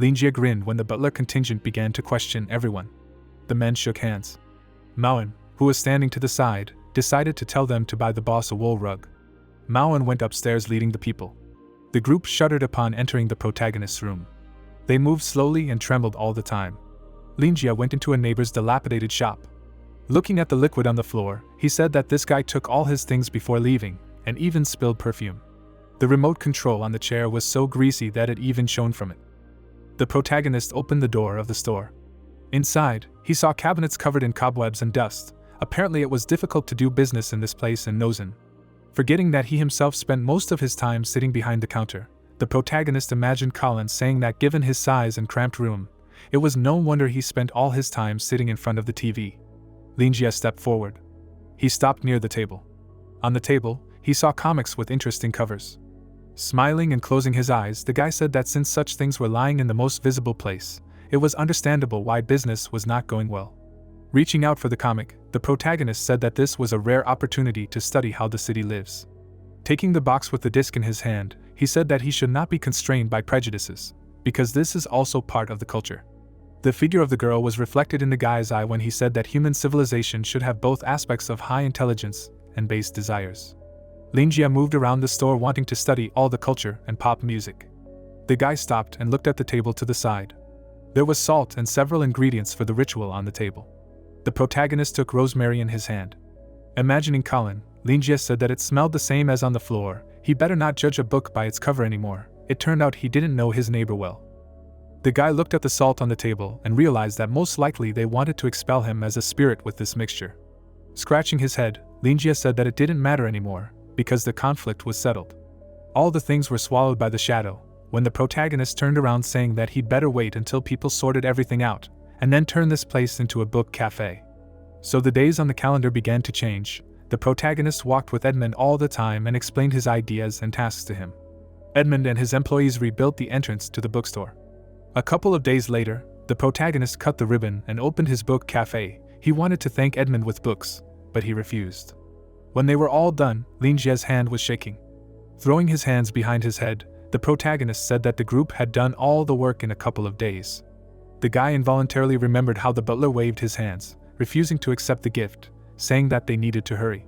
Linjie grinned when the butler contingent began to question everyone. The men shook hands. Maoan, who was standing to the side, decided to tell them to buy the boss a wool rug. Maoan went upstairs leading the people. The group shuddered upon entering the protagonist's room. They moved slowly and trembled all the time. Linjie went into a neighbor's dilapidated shop. Looking at the liquid on the floor, he said that this guy took all his things before leaving, and even spilled perfume. The remote control on the chair was so greasy that it even shone from it. The protagonist opened the door of the store. Inside, he saw cabinets covered in cobwebs and dust. Apparently it was difficult to do business in this place in Nozin. Forgetting that he himself spent most of his time sitting behind the counter, the protagonist imagined Colin saying that given his size and cramped room, it was no wonder he spent all his time sitting in front of the TV. Linjie stepped forward. He stopped near the table. On the table, he saw comics with interesting covers. Smiling and closing his eyes, the guy said that since such things were lying in the most visible place, it was understandable why business was not going well. Reaching out for the comic, the protagonist said that this was a rare opportunity to study how the city lives. Taking the box with the disc in his hand, he said that he should not be constrained by prejudices, because this is also part of the culture. The figure of the girl was reflected in the guy's eye when he said that human civilization should have both aspects of high intelligence and base desires. Linjie moved around the store wanting to study all the culture and pop music. The guy stopped and looked at the table to the side. There was salt and several ingredients for the ritual on the table. The protagonist took rosemary in his hand. Imagining Colin, Linjie said that it smelled the same as on the floor. He better not judge a book by its cover anymore. It turned out he didn't know his neighbor well. The guy looked at the salt on the table and realized that most likely they wanted to expel him as a spirit with this mixture. Scratching his head, Linjie said that it didn't matter anymore, because the conflict was settled. All the things were swallowed by the shadow, when the protagonist turned around saying that he'd better wait until people sorted everything out, and then turn this place into a book cafe. So the days on the calendar began to change. The protagonist walked with Edmund all the time and explained his ideas and tasks to him. Edmund and his employees rebuilt the entrance to the bookstore. A couple of days later, the protagonist cut the ribbon and opened his book cafe. He wanted to thank Edmund with books, but he refused. When they were all done, Linjie's hand was shaking. Throwing his hands behind his head, the protagonist said that the group had done all the work in a couple of days. The guy involuntarily remembered how the butler waved his hands, refusing to accept the gift, saying that they needed to hurry.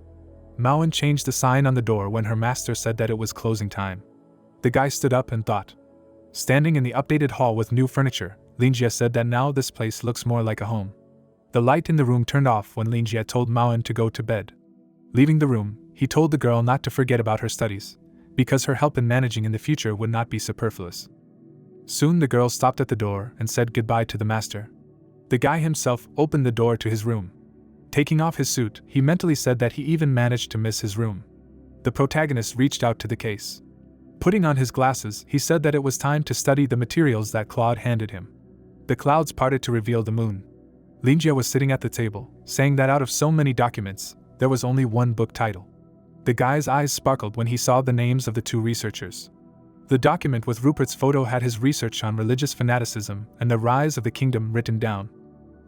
Mauen changed the sign on the door when her master said that it was closing time. The guy stood up and thought. Standing in the updated hall with new furniture, Linjie said that now this place looks more like a home. The light in the room turned off when Linjie told Mauen to go to bed. Leaving the room, he told the girl not to forget about her studies, because her help in managing in the future would not be superfluous. Soon the girl stopped at the door and said goodbye to the master. The guy himself opened the door to his room. Taking off his suit, he mentally said that he even managed to miss his room. The protagonist reached out to the case. Putting on his glasses, he said that it was time to study the materials that Claude handed him. The clouds parted to reveal the moon. Linjie was sitting at the table, saying that out of so many documents, there was only one book title. The guy's eyes sparkled when he saw the names of the two researchers. The document with Rupert's photo had his research on religious fanaticism and the rise of the kingdom written down.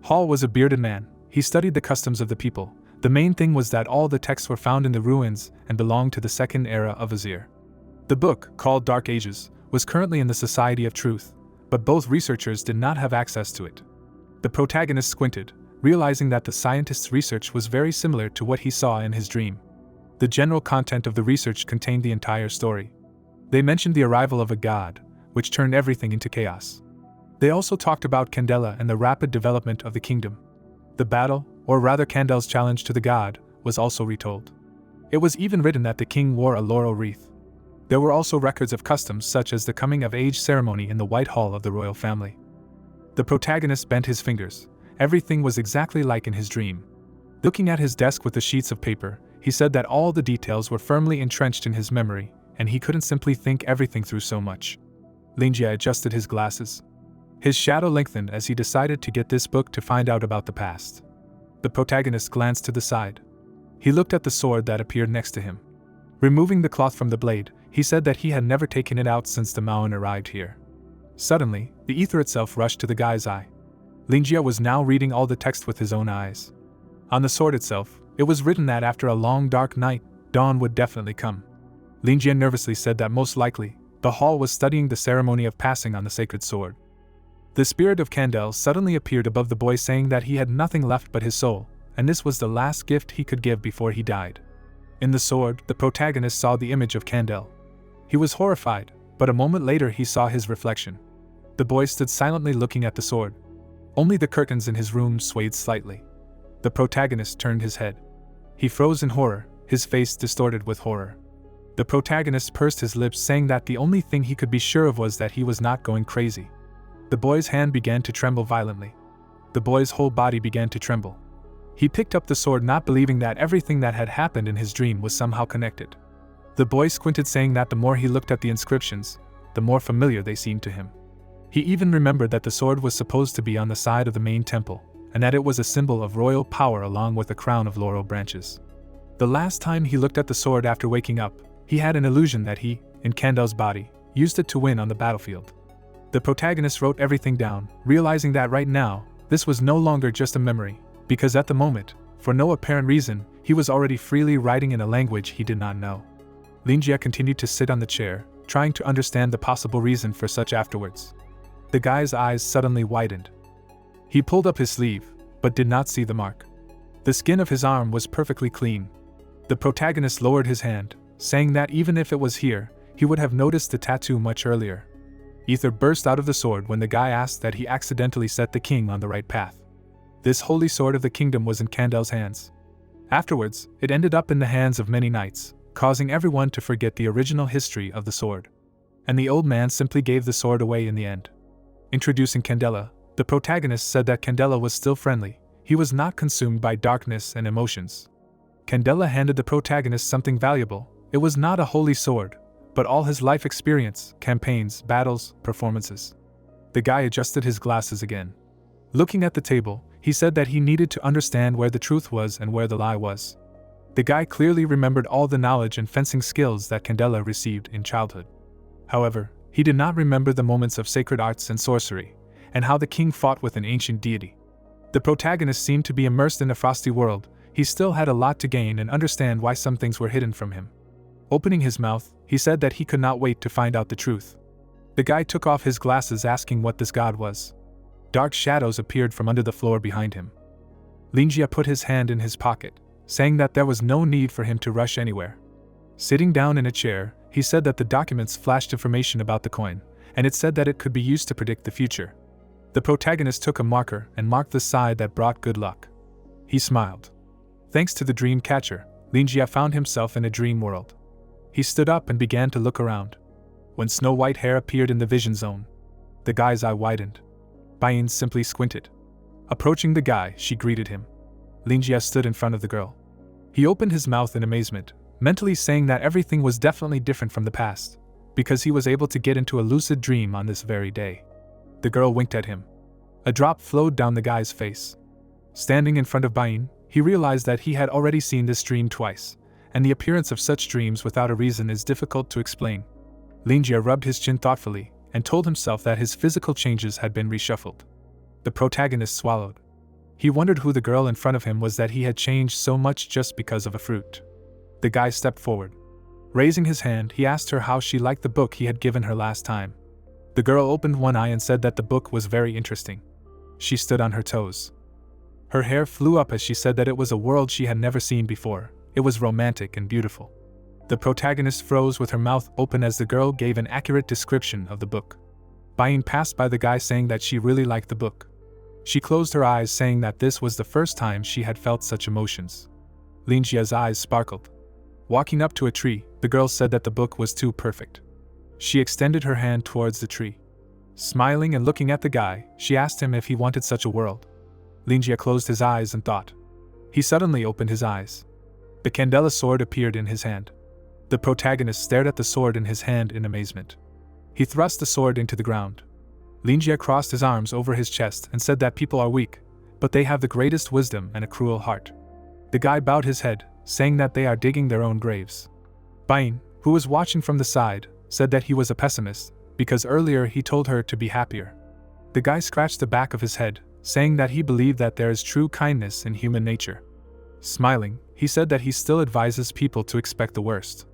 Hall was a bearded man. He studied the customs of the people. The main thing was that all the texts were found in the ruins and belonged to the second era of Azir. The book, called Dark Ages, was currently in the Society of Truth, but both researchers did not have access to it. The protagonist squinted, realizing that the scientist's research was very similar to what he saw in his dream. The general content of the research contained the entire story. They mentioned the arrival of a god, which turned everything into chaos. They also talked about Candela and the rapid development of the kingdom. The battle, or rather Candel's challenge to the god, was also retold. It was even written that the king wore a laurel wreath. There were also records of customs such as the coming-of-age ceremony in the White Hall of the royal family. The protagonist bent his fingers. Everything was exactly like in his dream. Looking at his desk with the sheets of paper, he said that all the details were firmly entrenched in his memory, and he couldn't simply think everything through so much. Linjie adjusted his glasses. His shadow lengthened as he decided to get this book to find out about the past. The protagonist glanced to the side. He looked at the sword that appeared next to him. Removing the cloth from the blade, he said that he had never taken it out since the Mauen arrived here. Suddenly, the ether itself rushed to the guy's eye. Linjie was now reading all the text with his own eyes. On the sword itself, it was written that after a long dark night, dawn would definitely come. Linjie nervously said that most likely, the hall was studying the ceremony of passing on the sacred sword. The spirit of Candel suddenly appeared above the boy saying that he had nothing left but his soul, and this was the last gift he could give before he died. In the sword, the protagonist saw the image of Candel. He was horrified, but a moment later he saw his reflection. The boy stood silently looking at the sword. Only the curtains in his room swayed slightly. The protagonist turned his head. He froze in horror, his face distorted with horror. The protagonist pursed his lips saying that the only thing he could be sure of was that he was not going crazy. The boy's hand began to tremble violently. The boy's whole body began to tremble. He picked up the sword, not believing that everything that had happened in his dream was somehow connected. The boy squinted, saying that the more he looked at the inscriptions, the more familiar they seemed to him. He even remembered that the sword was supposed to be on the side of the main temple, and that it was a symbol of royal power along with a crown of laurel branches. The last time he looked at the sword after waking up, he had an illusion that he, in Kandel's body, used it to win on the battlefield. The protagonist wrote everything down, realizing that right now, this was no longer just a memory, because at the moment, for no apparent reason, he was already freely writing in a language he did not know. Linjia continued to sit on the chair, trying to understand the possible reason for such afterwards. The guy's eyes suddenly widened. He pulled up his sleeve, but did not see the mark. The skin of his arm was perfectly clean. The protagonist lowered his hand, saying that even if it was here, he would have noticed the tattoo much earlier. Ether burst out of the sword when the guy asked that he accidentally set the king on the right path. This holy sword of the kingdom was in Kandel's hands. Afterwards, it ended up in the hands of many knights, causing everyone to forget the original history of the sword. And the old man simply gave the sword away in the end. Introducing Candela, the protagonist said that Candela was still friendly. He was not consumed by darkness and emotions. Candela handed the protagonist something valuable. It was not a holy sword, but all his life experience, campaigns, battles, performances. The guy adjusted his glasses again. Looking at the table, he said that he needed to understand where the truth was and where the lie was. The guy clearly remembered all the knowledge and fencing skills that Candela received in childhood. However, he did not remember the moments of sacred arts and sorcery, and how the king fought with an ancient deity. The protagonist seemed to be immersed in a frosty world. He still had a lot to gain and understand why some things were hidden from him. Opening his mouth, he said that he could not wait to find out the truth. The guy took off his glasses, asking what this god was. Dark shadows appeared from under the floor behind him. Linjia put his hand in his pocket, saying that there was no need for him to rush anywhere. Sitting down in a chair, he said that the documents flashed information about the coin, and it said that it could be used to predict the future. The protagonist took a marker and marked the side that brought good luck. He smiled. Thanks to the dream catcher, Linjia found himself in a dream world. He stood up and began to look around. When Snow White hair appeared in the vision zone, the guy's eye widened. Bain simply squinted. Approaching the guy, she greeted him. Linjia stood in front of the girl. He opened his mouth in amazement, mentally saying that everything was definitely different from the past, because he was able to get into a lucid dream on this very day. The girl winked at him. A drop flowed down the guy's face. Standing in front of Bain, he realized that he had already seen this dream twice, and the appearance of such dreams without a reason is difficult to explain. Linjia rubbed his chin thoughtfully, and told himself that his physical changes had been reshuffled. The protagonist swallowed. He wondered who the girl in front of him was, that he had changed so much just because of a fruit. The guy stepped forward. Raising his hand, he asked her how she liked the book he had given her last time. The girl opened one eye and said that the book was very interesting. She stood on her toes. Her hair flew up as she said that it was a world she had never seen before. It was romantic and beautiful. The protagonist froze with her mouth open as the girl gave an accurate description of the book. Bain passed by the guy, saying that she really liked the book. She closed her eyes, saying that this was the first time she had felt such emotions. Linjia's eyes sparkled. Walking up to a tree, the girl said that the book was too perfect. She extended her hand towards the tree. Smiling and looking at the guy, she asked him if he wanted such a world. Linjia closed his eyes and thought. He suddenly opened his eyes. The Candela sword appeared in his hand. The protagonist stared at the sword in his hand in amazement. He thrust the sword into the ground. Linjia crossed his arms over his chest and said that people are weak, but they have the greatest wisdom and a cruel heart. The guy bowed his head, saying that they are digging their own graves. Bain, who was watching from the side, said that he was a pessimist, because earlier he told her to be happier. The guy scratched the back of his head, saying that he believed that there is true kindness in human nature. Smiling, he said that he still advises people to expect the worst.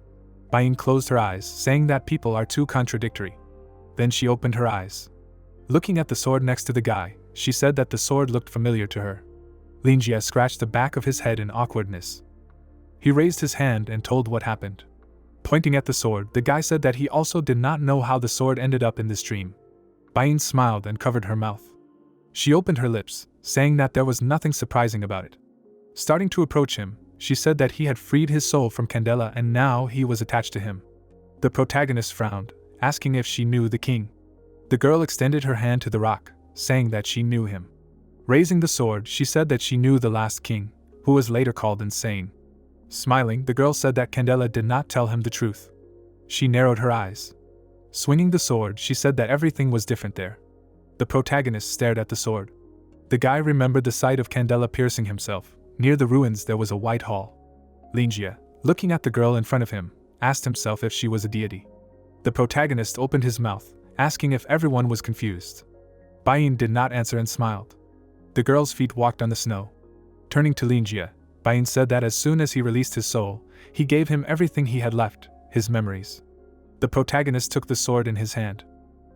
Bain closed her eyes, saying that people are too contradictory. Then she opened her eyes. Looking at the sword next to the guy, she said that the sword looked familiar to her. Linjia scratched the back of his head in awkwardness. He raised his hand and told what happened. Pointing at the sword, the guy said that he also did not know how the sword ended up in this dream. Bain smiled and covered her mouth. She opened her lips, saying that there was nothing surprising about it. Starting to approach him, she said that he had freed his soul from Candela and now he was attached to him. The protagonist frowned, asking if she knew the king. The girl extended her hand to the rock, saying that she knew him. Raising the sword, she said that she knew the last king, who was later called insane. Smiling, the girl said that Candela did not tell him the truth. She narrowed her eyes. Swinging the sword, she said that everything was different there. The protagonist stared at the sword. The guy remembered the sight of Candela piercing himself. Near the ruins there was a white hall. Linjia, looking at the girl in front of him, asked himself if she was a deity. The protagonist opened his mouth, asking if everyone was confused. Bain did not answer and smiled. The girl's feet walked on the snow. Turning to Linjia, Bain said that as soon as he released his soul, he gave him everything he had left, his memories. The protagonist took the sword in his hand.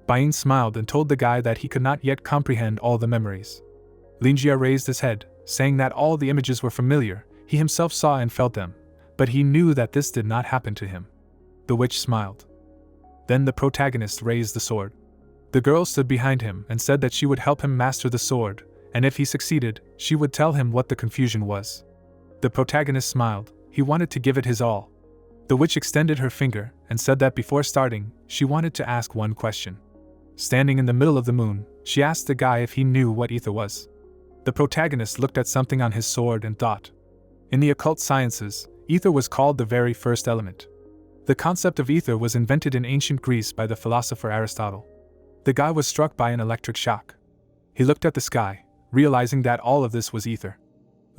Bain smiled and told the guy that he could not yet comprehend all the memories. Linjia raised his head, saying that all the images were familiar, he himself saw and felt them, but he knew that this did not happen to him. The witch smiled. Then the protagonist raised the sword. The girl stood behind him and said that she would help him master the sword, and if he succeeded, she would tell him what the confusion was. The protagonist smiled, he wanted to give it his all. The witch extended her finger and said that before starting, she wanted to ask one question. Standing in the middle of the moon, she asked the guy if he knew what ether was. The protagonist looked at something on his sword and thought. In the occult sciences, ether was called the very first element. The concept of ether was invented in ancient Greece by the philosopher Aristotle. The guy was struck by an electric shock. He looked at the sky, realizing that all of this was ether.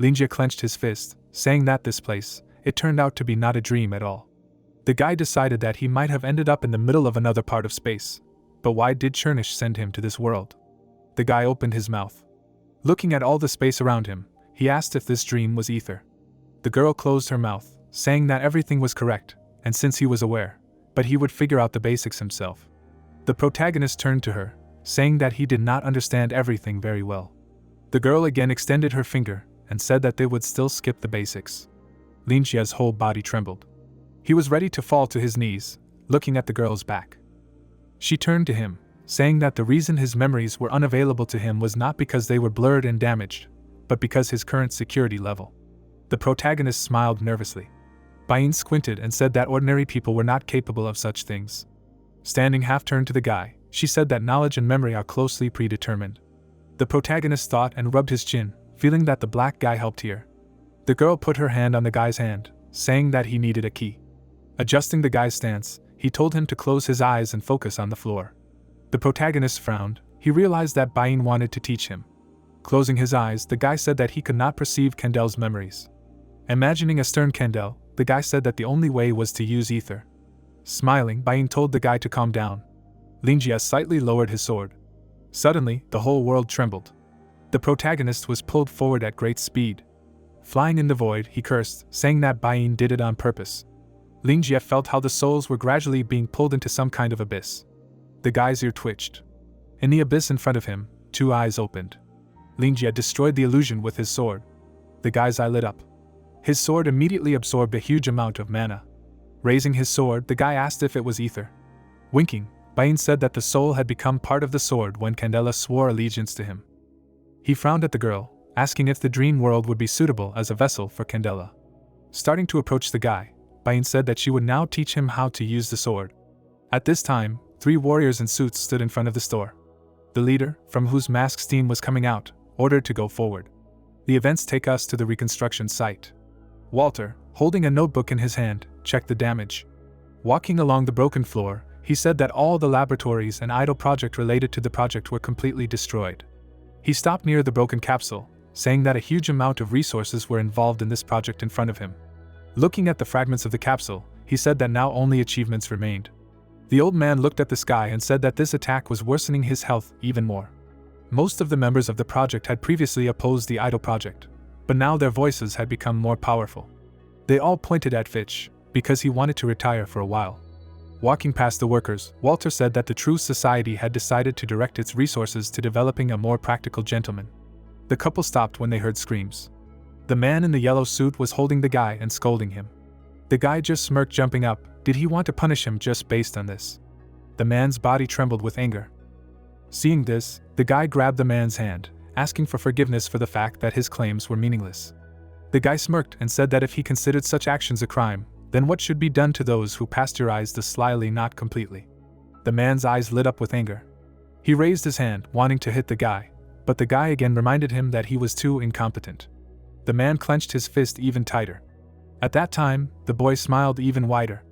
Linjia clenched his fist, saying that this place, it turned out to be not a dream at all. The guy decided that he might have ended up in the middle of another part of space. But why did Chernish send him to this world? The guy opened his mouth. Looking at all the space around him, he asked if this dream was ether. The girl closed her mouth, saying that everything was correct, and since he was aware, but he would figure out the basics himself. The protagonist turned to her, saying that he did not understand everything very well. The girl again extended her finger and said that they would still skip the basics. Linjia's whole body trembled. He was ready to fall to his knees, looking at the girl's back. She turned to him, saying that the reason his memories were unavailable to him was not because they were blurred and damaged, but because his current security level. The protagonist smiled nervously. Bain squinted and said that ordinary people were not capable of such things. Standing half-turned to the guy, she said that knowledge and memory are closely predetermined. The protagonist thought and rubbed his chin, feeling that the black guy helped here. The girl put her hand on the guy's hand, saying that he needed a key. Adjusting the guy's stance, he told him to close his eyes and focus on the floor. The protagonist frowned, he realized that Bain wanted to teach him. Closing his eyes, the guy said that he could not perceive Kandel's memories. Imagining a stern Kandel, the guy said that the only way was to use ether. Smiling, Bain told the guy to calm down. Linjia slightly lowered his sword. Suddenly, the whole world trembled. The protagonist was pulled forward at great speed. Flying in the void, he cursed, saying that Bain did it on purpose. Linjia felt how the souls were gradually being pulled into some kind of abyss. The guy's ear twitched. In the abyss in front of him, two eyes opened. Linjia destroyed the illusion with his sword. The guy's eye lit up. His sword immediately absorbed a huge amount of mana. Raising his sword, the guy asked if it was ether. Winking, Bain said that the soul had become part of the sword when Candela swore allegiance to him. He frowned at the girl, asking if the dream world would be suitable as a vessel for Candela. Starting to approach the guy, Bain said that she would now teach him how to use the sword. At this time, 3 warriors in suits stood in front of the store. The leader, from whose mask steam was coming out, ordered to go forward. The events take us to the reconstruction site. Walter, holding a notebook in his hand, checked the damage. Walking along the broken floor, he said that all the laboratories and idle project related to the project were completely destroyed. He stopped near the broken capsule, saying that a huge amount of resources were involved in this project in front of him. Looking at the fragments of the capsule, he said that now only achievements remained. The old man looked at the sky and said that this attack was worsening his health even more. Most of the members of the project had previously opposed the idle project, but now their voices had become more powerful. They all pointed at Fitch, because he wanted to retire for a while. Walking past the workers, Walter said that the True Society had decided to direct its resources to developing a more practical gentleman. The couple stopped when they heard screams. The man in the yellow suit was holding the guy and scolding him. The guy just smirked, jumping up. Did he want to punish him just based on this? The man's body trembled with anger. Seeing this, the guy grabbed the man's hand, asking for forgiveness for the fact that his claims were meaningless. The guy smirked and said that if he considered such actions a crime, then what should be done to those who pasteurized the slyly not completely? The man's eyes lit up with anger. He raised his hand, wanting to hit the guy, but the guy again reminded him that he was too incompetent. The man clenched his fist even tighter. At that time, the boy smiled even wider.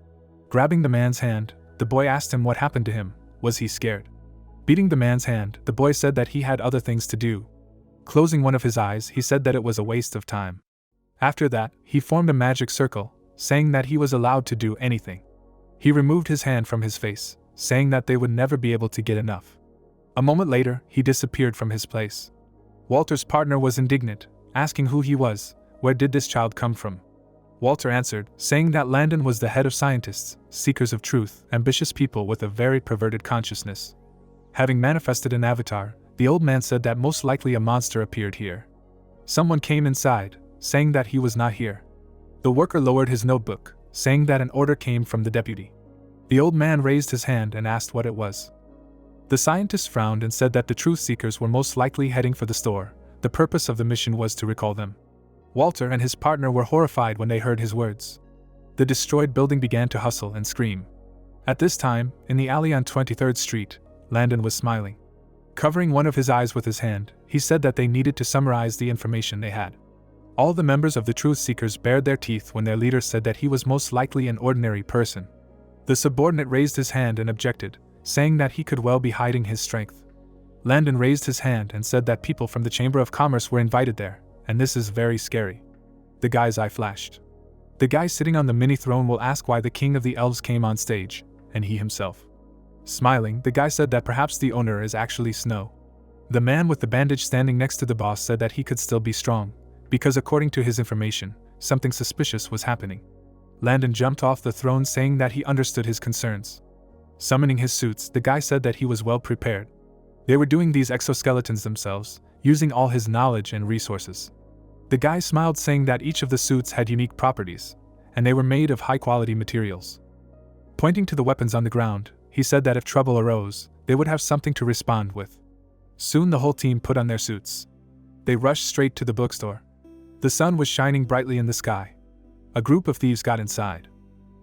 Grabbing the man's hand, the boy asked him what happened to him. Was he scared? Beating the man's hand, the boy said that he had other things to do. Closing one of his eyes, he said that it was a waste of time. After that, he formed a magic circle, saying that he was allowed to do anything. He removed his hand from his face, saying that they would never be able to get enough. A moment later, he disappeared from his place. Walter's partner was indignant, asking who he was. Where did this child come from? Walter answered, saying that Landon was the head of scientists, seekers of truth, ambitious people with a very perverted consciousness. Having manifested an avatar, the old man said that most likely a monster appeared here. Someone came inside, saying that he was not here. The worker lowered his notebook, saying that an order came from the deputy. The old man raised his hand and asked what it was. The scientist frowned and said that the truth seekers were most likely heading for the store. The purpose of the mission was to recall them. Walter and his partner were horrified when they heard his words. The destroyed building began to hustle and scream. At this time, in the alley on 23rd Street, Landon was smiling. Covering one of his eyes with his hand, he said that they needed to summarize the information they had. All the members of the Truth Seekers bared their teeth when their leader said that he was most likely an ordinary person. The subordinate raised his hand and objected, saying that he could well be hiding his strength. Landon raised his hand and said that people from the Chamber of Commerce were invited there, and this is very scary. The guy's eye flashed. The guy sitting on the mini throne will ask why the king of the elves came on stage, and he himself. Smiling, the guy said that perhaps the owner is actually Snow. The man with the bandage standing next to the boss said that he could still be strong, because according to his information, something suspicious was happening. Landon jumped off the throne saying that he understood his concerns. Summoning his suits, the guy said that he was well prepared. They were doing these exoskeletons themselves, using all his knowledge and resources. The guy smiled saying that each of the suits had unique properties, and they were made of high-quality materials. Pointing to the weapons on the ground, he said that if trouble arose, they would have something to respond with. Soon the whole team put on their suits. They rushed straight to the bookstore. The sun was shining brightly in the sky. A group of thieves got inside.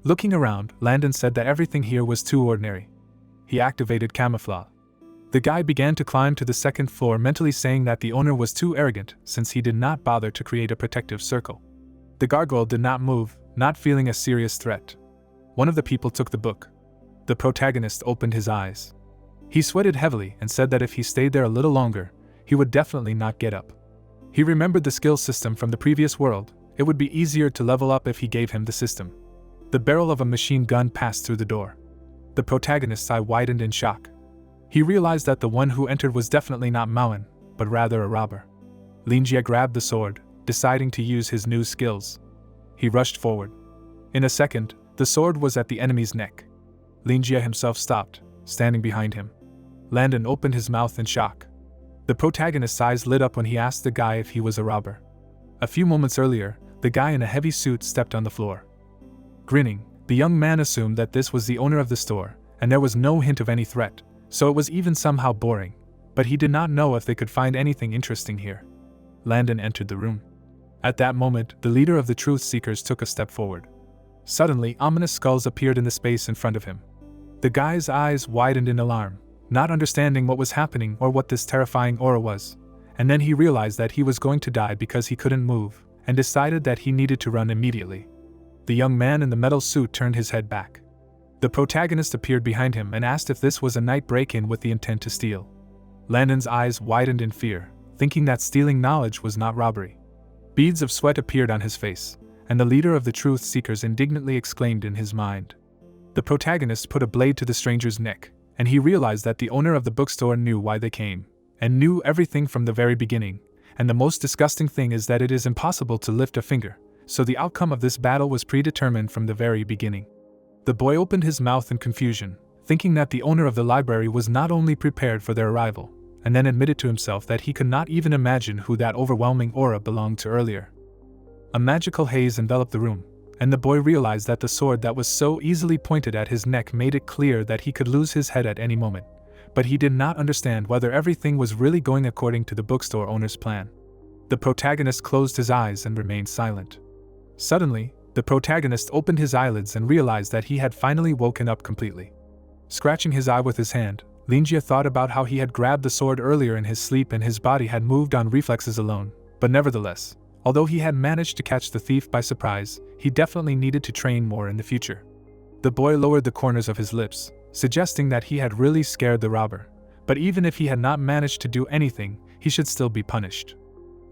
Looking around, Landon said that everything here was too ordinary. He activated camouflage. The guy began to climb to the second floor, mentally saying that the owner was too arrogant since he did not bother to create a protective circle. The gargoyle did not move, not feeling a serious threat. One of the people took the book. The protagonist opened his eyes. He sweated heavily and said that if he stayed there a little longer, he would definitely not get up. He remembered the skill system from the previous world. It would be easier to level up if he gave him the system. The barrel of a machine gun passed through the door. The protagonist's eye widened in shock. He realized that the one who entered was definitely not Mauen, but rather a robber. Linjie grabbed the sword, deciding to use his new skills. He rushed forward. In a second, the sword was at the enemy's neck. Linjie himself stopped, standing behind him. Landon opened his mouth in shock. The protagonist's eyes lit up when he asked the guy if he was a robber. A few moments earlier, the guy in a heavy suit stepped on the floor. Grinning, the young man assumed that this was the owner of the store, and there was no hint of any threat, so it was even somehow boring, but he did not know if they could find anything interesting here. Landon entered the room. At that moment, the leader of the Truth Seekers took a step forward. Suddenly, ominous skulls appeared in the space in front of him. The guy's eyes widened in alarm, not understanding what was happening or what this terrifying aura was, and then he realized that he was going to die because he couldn't move, and decided that he needed to run immediately. The young man in the metal suit turned his head back. The protagonist appeared behind him and asked if this was a night break-in with the intent to steal. Landon's eyes widened in fear, thinking that stealing knowledge was not robbery. Beads of sweat appeared on his face, and the leader of the Truth Seekers indignantly exclaimed in his mind. The protagonist put a blade to the stranger's neck, and he realized that the owner of the bookstore knew why they came, and knew everything from the very beginning, and the most disgusting thing is that it is impossible to lift a finger, so the outcome of this battle was predetermined from the very beginning. The boy opened his mouth in confusion, thinking that the owner of the library was not only prepared for their arrival, and then admitted to himself that he could not even imagine who that overwhelming aura belonged to earlier. A magical haze enveloped the room, and the boy realized that the sword that was so easily pointed at his neck made it clear that he could lose his head at any moment, but he did not understand whether everything was really going according to the bookstore owner's plan. The protagonist closed his eyes and remained silent. Suddenly, the protagonist opened his eyelids and realized that he had finally woken up completely. Scratching his eye with his hand, Linjia thought about how he had grabbed the sword earlier in his sleep and his body had moved on reflexes alone, but nevertheless, although he had managed to catch the thief by surprise, he definitely needed to train more in the future. The boy lowered the corners of his lips, suggesting that he had really scared the robber, but even if he had not managed to do anything, he should still be punished.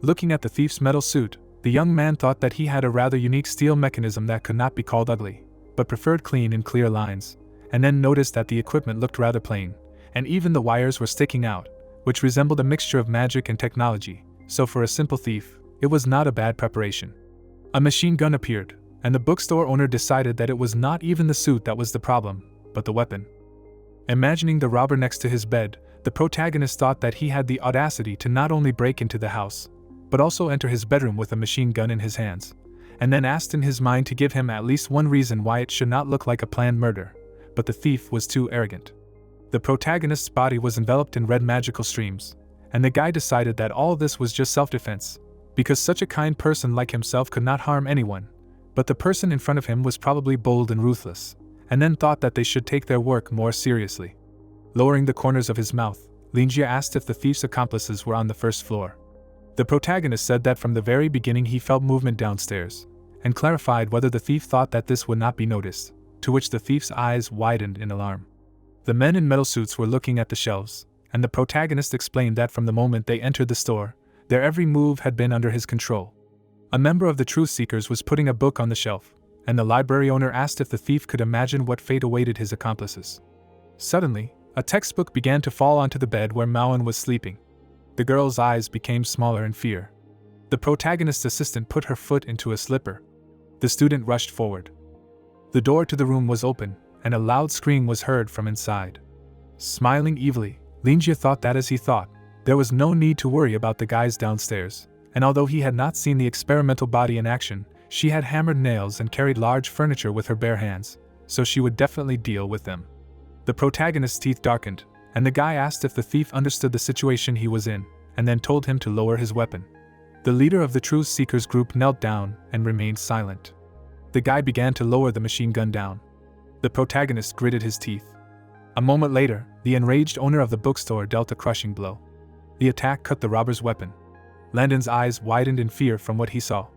Looking at the thief's metal suit, the young man thought that he had a rather unique steel mechanism that could not be called ugly, but preferred clean and clear lines, and then noticed that the equipment looked rather plain, and even the wires were sticking out, which resembled a mixture of magic and technology, so for a simple thief, it was not a bad preparation. A machine gun appeared, and the bookstore owner decided that it was not even the suit that was the problem, but the weapon. Imagining the robber next to his bed, the protagonist thought that he had the audacity to not only break into the house, but also enter his bedroom with a machine gun in his hands, and then asked in his mind to give him at least one reason why it should not look like a planned murder, but the thief was too arrogant. The protagonist's body was enveloped in red magical streams, and the guy decided that all this was just self-defense, because such a kind person like himself could not harm anyone, but the person in front of him was probably bold and ruthless, and then thought that they should take their work more seriously. Lowering the corners of his mouth, Linjia asked if the thief's accomplices were on the first floor. The protagonist said that from the very beginning he felt movement downstairs, and clarified whether the thief thought that this would not be noticed, to which the thief's eyes widened in alarm. The men in metal suits were looking at the shelves, and the protagonist explained that from the moment they entered the store, their every move had been under his control. A member of the Truth Seekers was putting a book on the shelf, and the library owner asked if the thief could imagine what fate awaited his accomplices. Suddenly, a textbook began to fall onto the bed where Maoan was sleeping. The girl's eyes became smaller in fear. The protagonist's assistant put her foot into a slipper. The student rushed forward. The door to the room was open, and a loud scream was heard from inside. Smiling evilly, Linjia thought that as he thought, there was no need to worry about the guys downstairs, and although he had not seen the experimental body in action, she had hammered nails and carried large furniture with her bare hands, so she would definitely deal with them. The protagonist's teeth darkened, and the guy asked if the thief understood the situation he was in, and then told him to lower his weapon. The leader of the Truth Seekers group knelt down and remained silent. The guy began to lower the machine gun down. The protagonist gritted his teeth. A moment later, the enraged owner of the bookstore dealt a crushing blow. The attack cut the robber's weapon. Landon's eyes widened in fear from what he saw.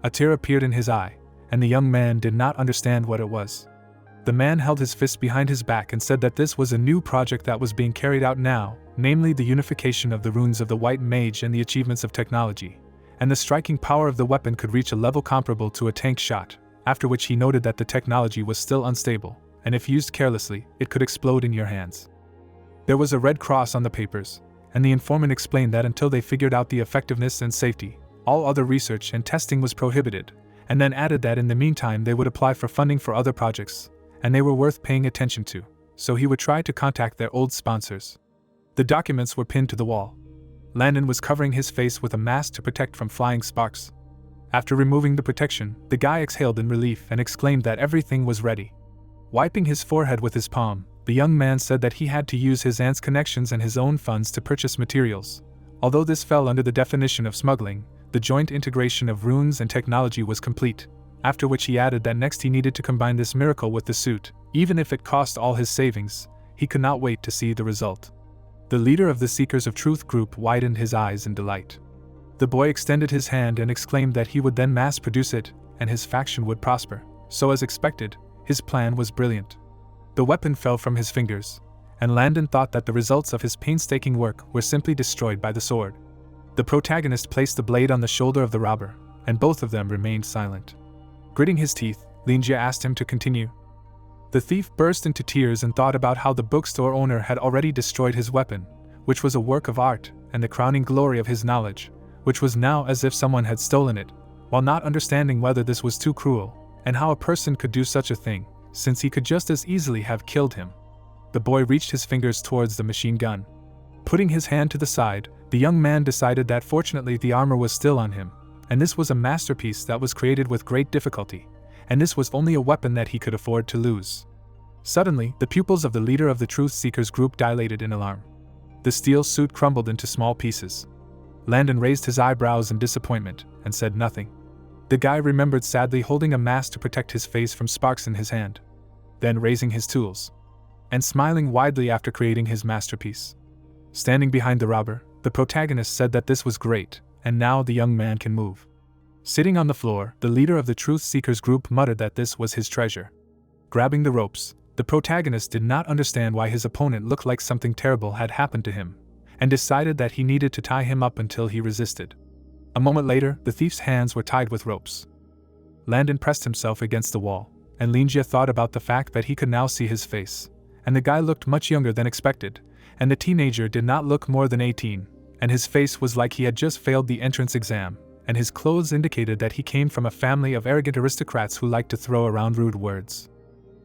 A tear appeared in his eye, and the young man did not understand what it was. The man held his fist behind his back and said that this was a new project that was being carried out now, namely the unification of the runes of the White Mage and the achievements of technology, and the striking power of the weapon could reach a level comparable to a tank shot, after which he noted that the technology was still unstable, and if used carelessly, it could explode in your hands. There was a red cross on the papers, and the informant explained that until they figured out the effectiveness and safety, all other research and testing was prohibited, and then added that in the meantime they would apply for funding for other projects, and they were worth paying attention to, so he would try to contact their old sponsors. The documents were pinned to the wall. Landon was covering his face with a mask to protect from flying sparks. After removing the protection, the guy exhaled in relief and exclaimed that everything was ready. Wiping his forehead with his palm, the young man said that he had to use his aunt's connections and his own funds to purchase materials. Although this fell under the definition of smuggling, the joint integration of runes and technology was complete, after which he added that next he needed to combine this miracle with the suit, even if it cost all his savings. He could not wait to see the result. The leader of the Seekers of Truth group widened his eyes in delight. The boy extended his hand and exclaimed that he would then mass-produce it, and his faction would prosper. So as expected, his plan was brilliant. The weapon fell from his fingers, and Landon thought that the results of his painstaking work were simply destroyed by the sword. The protagonist placed the blade on the shoulder of the robber, and both of them remained silent. Gritting his teeth, Linjia asked him to continue. The thief burst into tears and thought about how the bookstore owner had already destroyed his weapon, which was a work of art and the crowning glory of his knowledge, which was now as if someone had stolen it, while not understanding whether this was too cruel, and how a person could do such a thing, since he could just as easily have killed him. The boy reached his fingers towards the machine gun. Putting his hand to the side, the young man decided that fortunately the armor was still on him, and this was a masterpiece that was created with great difficulty, and this was only a weapon that he could afford to lose. Suddenly, the pupils of the leader of the Truth Seekers group dilated in alarm. The steel suit crumbled into small pieces. Landon raised his eyebrows in disappointment and said nothing. The guy remembered sadly holding a mask to protect his face from sparks in his hand. Then raising his tools. and smiling widely after creating his masterpiece. Standing behind the robber, the protagonist said that this was great, and now the young man can move. Sitting on the floor, the leader of the Truth Seekers group muttered that this was his treasure. Grabbing the ropes, the protagonist did not understand why his opponent looked like something terrible had happened to him, and decided that he needed to tie him up until he resisted. A moment later, the thief's hands were tied with ropes. Landon pressed himself against the wall, and Linjia thought about the fact that he could now see his face, and the guy looked much younger than expected, and the teenager did not look more than 18, and his face was like he had just failed the entrance exam, and his clothes indicated that he came from a family of arrogant aristocrats who liked to throw around rude words.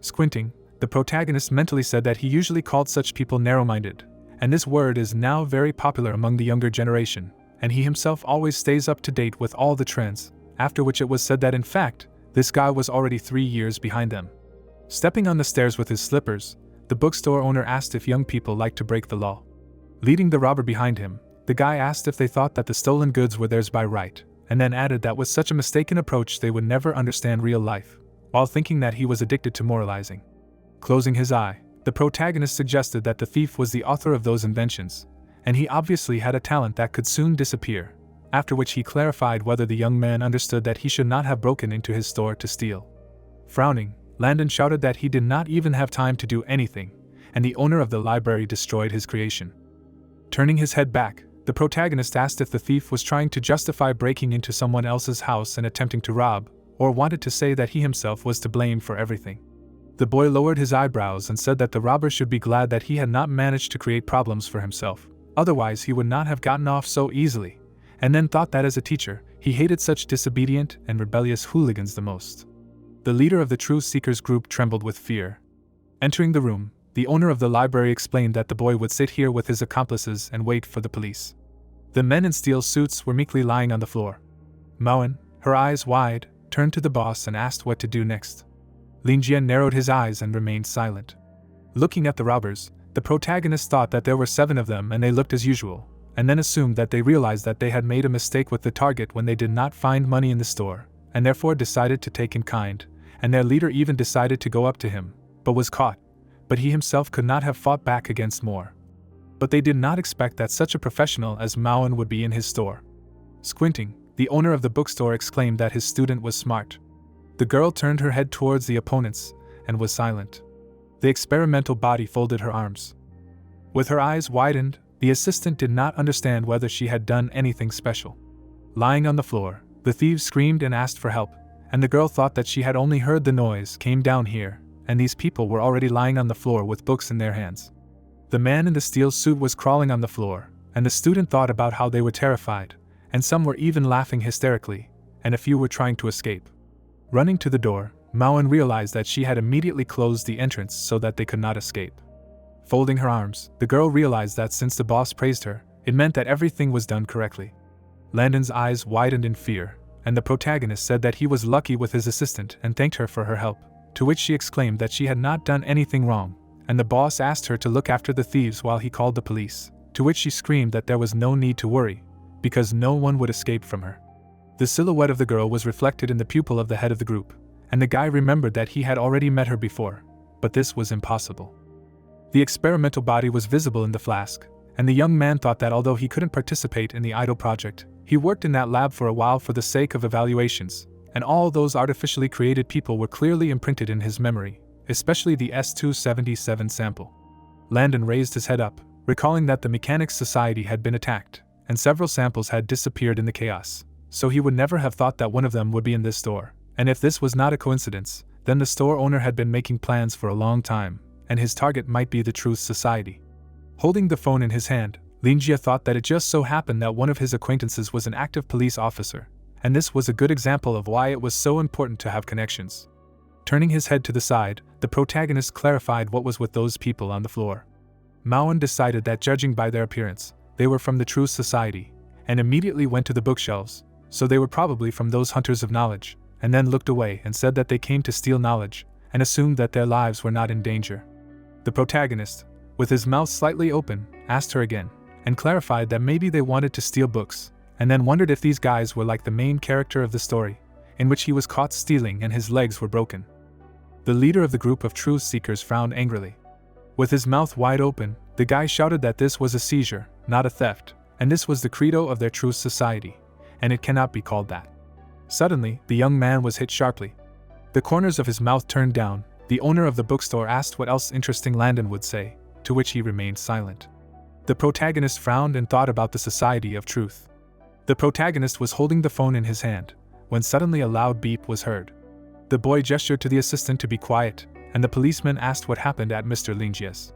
Squinting, the protagonist mentally said that he usually called such people narrow-minded, and this word is now very popular among the younger generation, and he himself always stays up to date with all the trends, after which it was said that in fact, this guy was already 3 years behind them. Stepping on the stairs with his slippers, the bookstore owner asked if young people like to break the law. Leading the robber behind him, the guy asked if they thought that the stolen goods were theirs by right, and then added that with such a mistaken approach they would never understand real life, while thinking that he was addicted to moralizing. Closing his eye, the protagonist suggested that the thief was the author of those inventions, and he obviously had a talent that could soon disappear, after which he clarified whether the young man understood that he should not have broken into his store to steal. Frowning, Landon shouted that he did not even have time to do anything, and the owner of the library destroyed his creation. Turning his head back, the protagonist asked if the thief was trying to justify breaking into someone else's house and attempting to rob, or wanted to say that he himself was to blame for everything. The boy lowered his eyebrows and said that the robber should be glad that he had not managed to create problems for himself, otherwise he would not have gotten off so easily, and then thought that as a teacher, he hated such disobedient and rebellious hooligans the most. The leader of the Truth Seekers group trembled with fear. Entering the room, the owner of the library explained that the boy would sit here with his accomplices and wait for the police. The men in steel suits were meekly lying on the floor. Mauen, her eyes wide, turned to the boss and asked what to do next. Lin Jian narrowed his eyes and remained silent. Looking at the robbers, the protagonist thought that there were 7 of them and they looked as usual, and then assumed that they realized that they had made a mistake with the target when they did not find money in the store, and therefore decided to take in kind, and their leader even decided to go up to him, but was caught, but he himself could not have fought back against more. But they did not expect that such a professional as Mauen would be in his store. Squinting, the owner of the bookstore exclaimed that his student was smart. The girl turned her head towards the opponents and was silent. The experimental body folded her arms. With her eyes widened, the assistant did not understand whether she had done anything special. Lying on the floor, the thieves screamed and asked for help, and the girl thought that she had only heard the noise came down here, and these people were already lying on the floor with books in their hands. The man in the steel suit was crawling on the floor, and the student thought about how they were terrified, and some were even laughing hysterically, and a few were trying to escape. Running to the door, Mauen realized that she had immediately closed the entrance so that they could not escape. Folding her arms, the girl realized that since the boss praised her, it meant that everything was done correctly. Landon's eyes widened in fear, and the protagonist said that he was lucky with his assistant and thanked her for her help, to which she exclaimed that she had not done anything wrong, and the boss asked her to look after the thieves while he called the police, to which she screamed that there was no need to worry, because no one would escape from her. The silhouette of the girl was reflected in the pupil of the head of the group, and the guy remembered that he had already met her before, but this was impossible. The experimental body was visible in the flask, and the young man thought that although he couldn't participate in the idol project, he worked in that lab for a while for the sake of evaluations, and all those artificially created people were clearly imprinted in his memory, especially the S-277 sample. Landon raised his head up, recalling that the Mechanics Society had been attacked, and several samples had disappeared in the chaos, so he would never have thought that one of them would be in this store, and if this was not a coincidence, then the store owner had been making plans for a long time, and his target might be the Truth Society. Holding the phone in his hand, Linjia thought that it just so happened that one of his acquaintances was an active police officer, and this was a good example of why it was so important to have connections. Turning his head to the side, the protagonist clarified what was with those people on the floor. Mauen decided that judging by their appearance, they were from the Truth Society, and immediately went to the bookshelves, so they were probably from those hunters of knowledge, and then looked away and said that they came to steal knowledge, and assumed that their lives were not in danger. The protagonist, with his mouth slightly open, asked her again, and clarified that maybe they wanted to steal books, and then wondered if these guys were like the main character of the story, in which he was caught stealing and his legs were broken. The leader of the group of truth seekers frowned angrily. With his mouth wide open, the guy shouted that this was a seizure, not a theft, and this was the credo of their truth society, and it cannot be called that. Suddenly, the young man was hit sharply. The corners of his mouth turned down. The owner of the bookstore asked what else interesting Landon would say, to which he remained silent. The protagonist frowned and thought about the Society of Truth. The protagonist was holding the phone in his hand, when suddenly a loud beep was heard. The boy gestured to the assistant to be quiet, and the policeman asked what happened at Mr. Lingia's.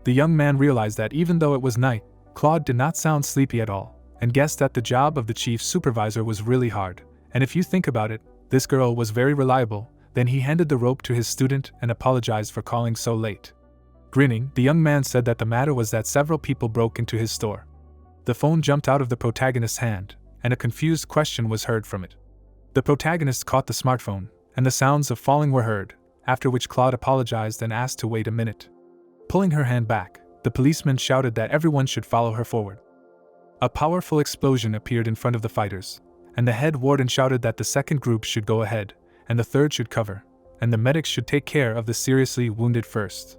The young man realized that even though it was night, Claude did not sound sleepy at all, and guessed that the job of the chief supervisor was really hard, and if you think about it, this girl was very reliable. Then he handed the rope to his student and apologized for calling so late. Grinning, the young man said that the matter was that several people broke into his store. The phone jumped out of the protagonist's hand, and a confused question was heard from it. The protagonist caught the smartphone, and the sounds of falling were heard, after which Claude apologized and asked to wait a minute. Pulling her hand back, the policeman shouted that everyone should follow her forward. A powerful explosion appeared in front of the fighters, and the head warden shouted that the second group should go ahead, and the third should cover, and the medics should take care of the seriously wounded first.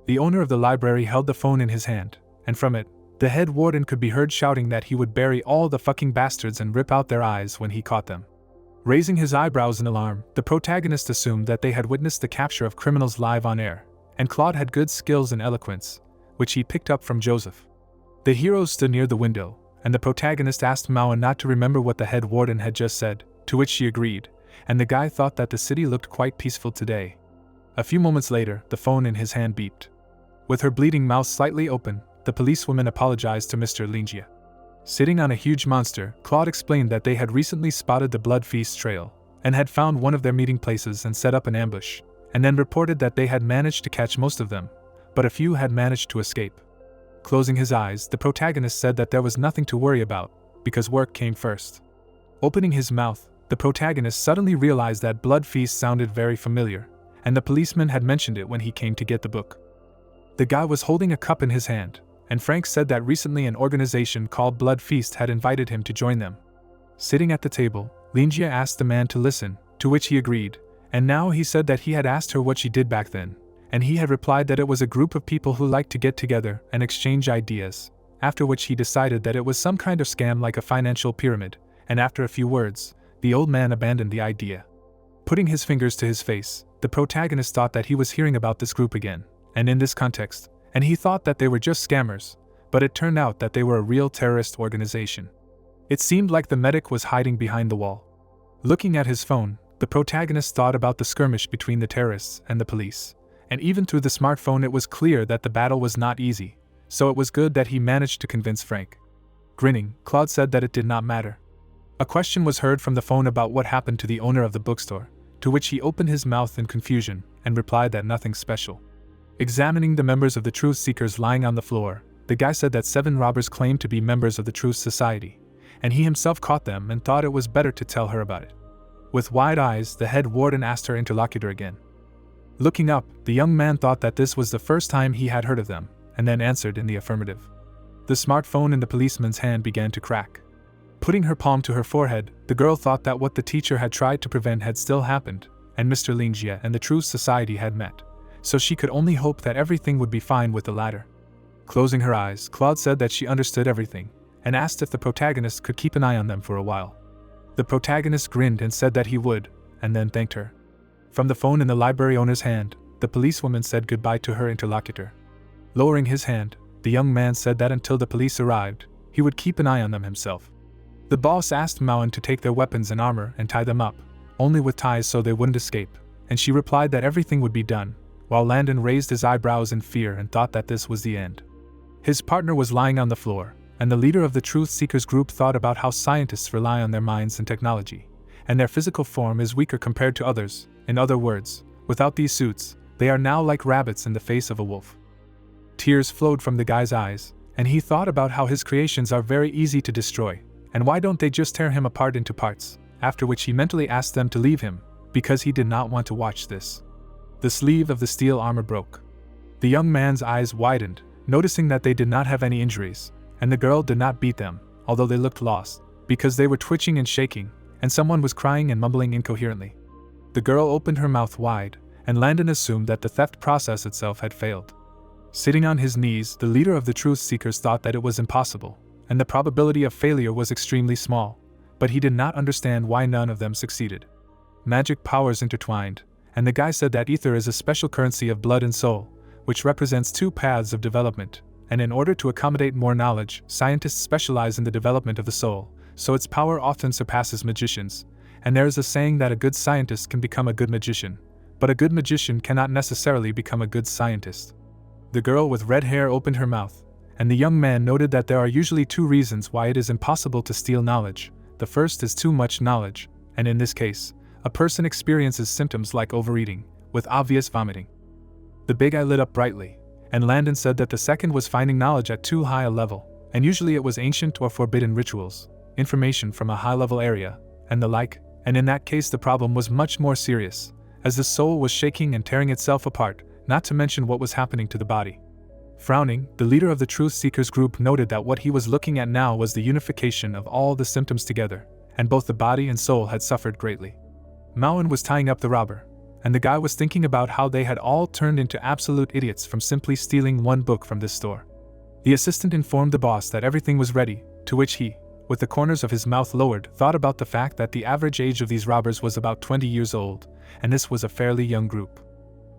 The owner of the library held the phone in his hand, and from it, the head warden could be heard shouting that he would bury all the fucking bastards and rip out their eyes when he caught them. Raising his eyebrows in alarm, the protagonist assumed that they had witnessed the capture of criminals live on air, and Claude had good skills in eloquence, which he picked up from Joseph. The heroes stood near the window, and the protagonist asked Mao not to remember what the head warden had just said, to which she agreed, and the guy thought that the city looked quite peaceful today. A few moments later, the phone in his hand beeped. With her bleeding mouth slightly open, the policewoman apologized to Mr. Lingia. Sitting on a huge monster, Claude explained that they had recently spotted the Blood Feast trail, and had found one of their meeting places and set up an ambush, and then reported that they had managed to catch most of them, but a few had managed to escape. Closing his eyes, the protagonist said that there was nothing to worry about, because work came first. Opening his mouth, the protagonist suddenly realized that Blood Feast sounded very familiar, and the policeman had mentioned it when he came to get the book. The guy was holding a cup in his hand, and Frank said that recently an organization called Blood Feast had invited him to join them. Sitting at the table, Lingia asked the man to listen, to which he agreed, and now he said that he had asked her what she did back then, and he had replied that it was a group of people who liked to get together and exchange ideas, after which he decided that it was some kind of scam like a financial pyramid, and after a few words, the old man abandoned the idea. Putting his fingers to his face, the protagonist thought that he was hearing about this group again, and in this context, and he thought that they were just scammers, but it turned out that they were a real terrorist organization. It seemed like the medic was hiding behind the wall. Looking at his phone, the protagonist thought about the skirmish between the terrorists and the police, and even through the smartphone it was clear that the battle was not easy, so it was good that he managed to convince Frank. Grinning, Claude said that it did not matter. A question was heard from the phone about what happened to the owner of the bookstore, to which he opened his mouth in confusion and replied that nothing special. Examining the members of the Truth Seekers lying on the floor, the guy said that 7 robbers claimed to be members of the Truth Society, and he himself caught them and thought it was better to tell her about it. With wide eyes, the head warden asked her interlocutor again. Looking up, the young man thought that this was the first time he had heard of them, and then answered in the affirmative. The smartphone in the policeman's hand began to crack. Putting her palm to her forehead, the girl thought that what the teacher had tried to prevent had still happened, and Mr. Lingia and the Truth Society had met, so she could only hope that everything would be fine with the latter. Closing her eyes, Claude said that she understood everything, and asked if the protagonist could keep an eye on them for a while. The protagonist grinned and said that he would, and then thanked her. From the phone in the library owner's hand, the policewoman said goodbye to her interlocutor. Lowering his hand, the young man said that until the police arrived, he would keep an eye on them himself. The boss asked Mauen to take their weapons and armor and tie them up, only with ties so they wouldn't escape, and she replied that everything would be done, while Landon raised his eyebrows in fear and thought that this was the end. His partner was lying on the floor, and the leader of the Truth Seekers group thought about how scientists rely on their minds and technology, and their physical form is weaker compared to others. In other words, without these suits, they are now like rabbits in the face of a wolf. Tears flowed from the guy's eyes, and he thought about how his creations are very easy to destroy, and why don't they just tear him apart into parts, after which he mentally asked them to leave him, because he did not want to watch this. The sleeve of the steel armor broke. The young man's eyes widened, noticing that they did not have any injuries, and the girl did not beat them, although they looked lost, because they were twitching and shaking, and someone was crying and mumbling incoherently. The girl opened her mouth wide, and Landon assumed that the theft process itself had failed. Sitting on his knees, the leader of the truth seekers thought that it was impossible, and the probability of failure was extremely small, but he did not understand why none of them succeeded. Magic powers intertwined, and the guy said that ether is a special currency of blood and soul, which represents two paths of development, and in order to accommodate more knowledge, scientists specialize in the development of the soul, so its power often surpasses magicians, and there is a saying that a good scientist can become a good magician, but a good magician cannot necessarily become a good scientist. The girl with red hair opened her mouth, and the young man noted that there are usually two reasons why it is impossible to steal knowledge. The first is too much knowledge, and in this case, a person experiences symptoms like overeating, with obvious vomiting. The big eye lit up brightly, and Landon said that the second was finding knowledge at too high a level, and usually it was ancient or forbidden rituals, information from a high-level area, and the like, and in that case the problem was much more serious, as the soul was shaking and tearing itself apart, not to mention what was happening to the body. Frowning, the leader of the Truth Seekers group noted that what he was looking at now was the unification of all the symptoms together, and both the body and soul had suffered greatly. Mauen was tying up the robber, and the guy was thinking about how they had all turned into absolute idiots from simply stealing one book from this store. The assistant informed the boss that everything was ready, to which he, with the corners of his mouth lowered, thought about the fact that the average age of these robbers was about 20 years old, and this was a fairly young group.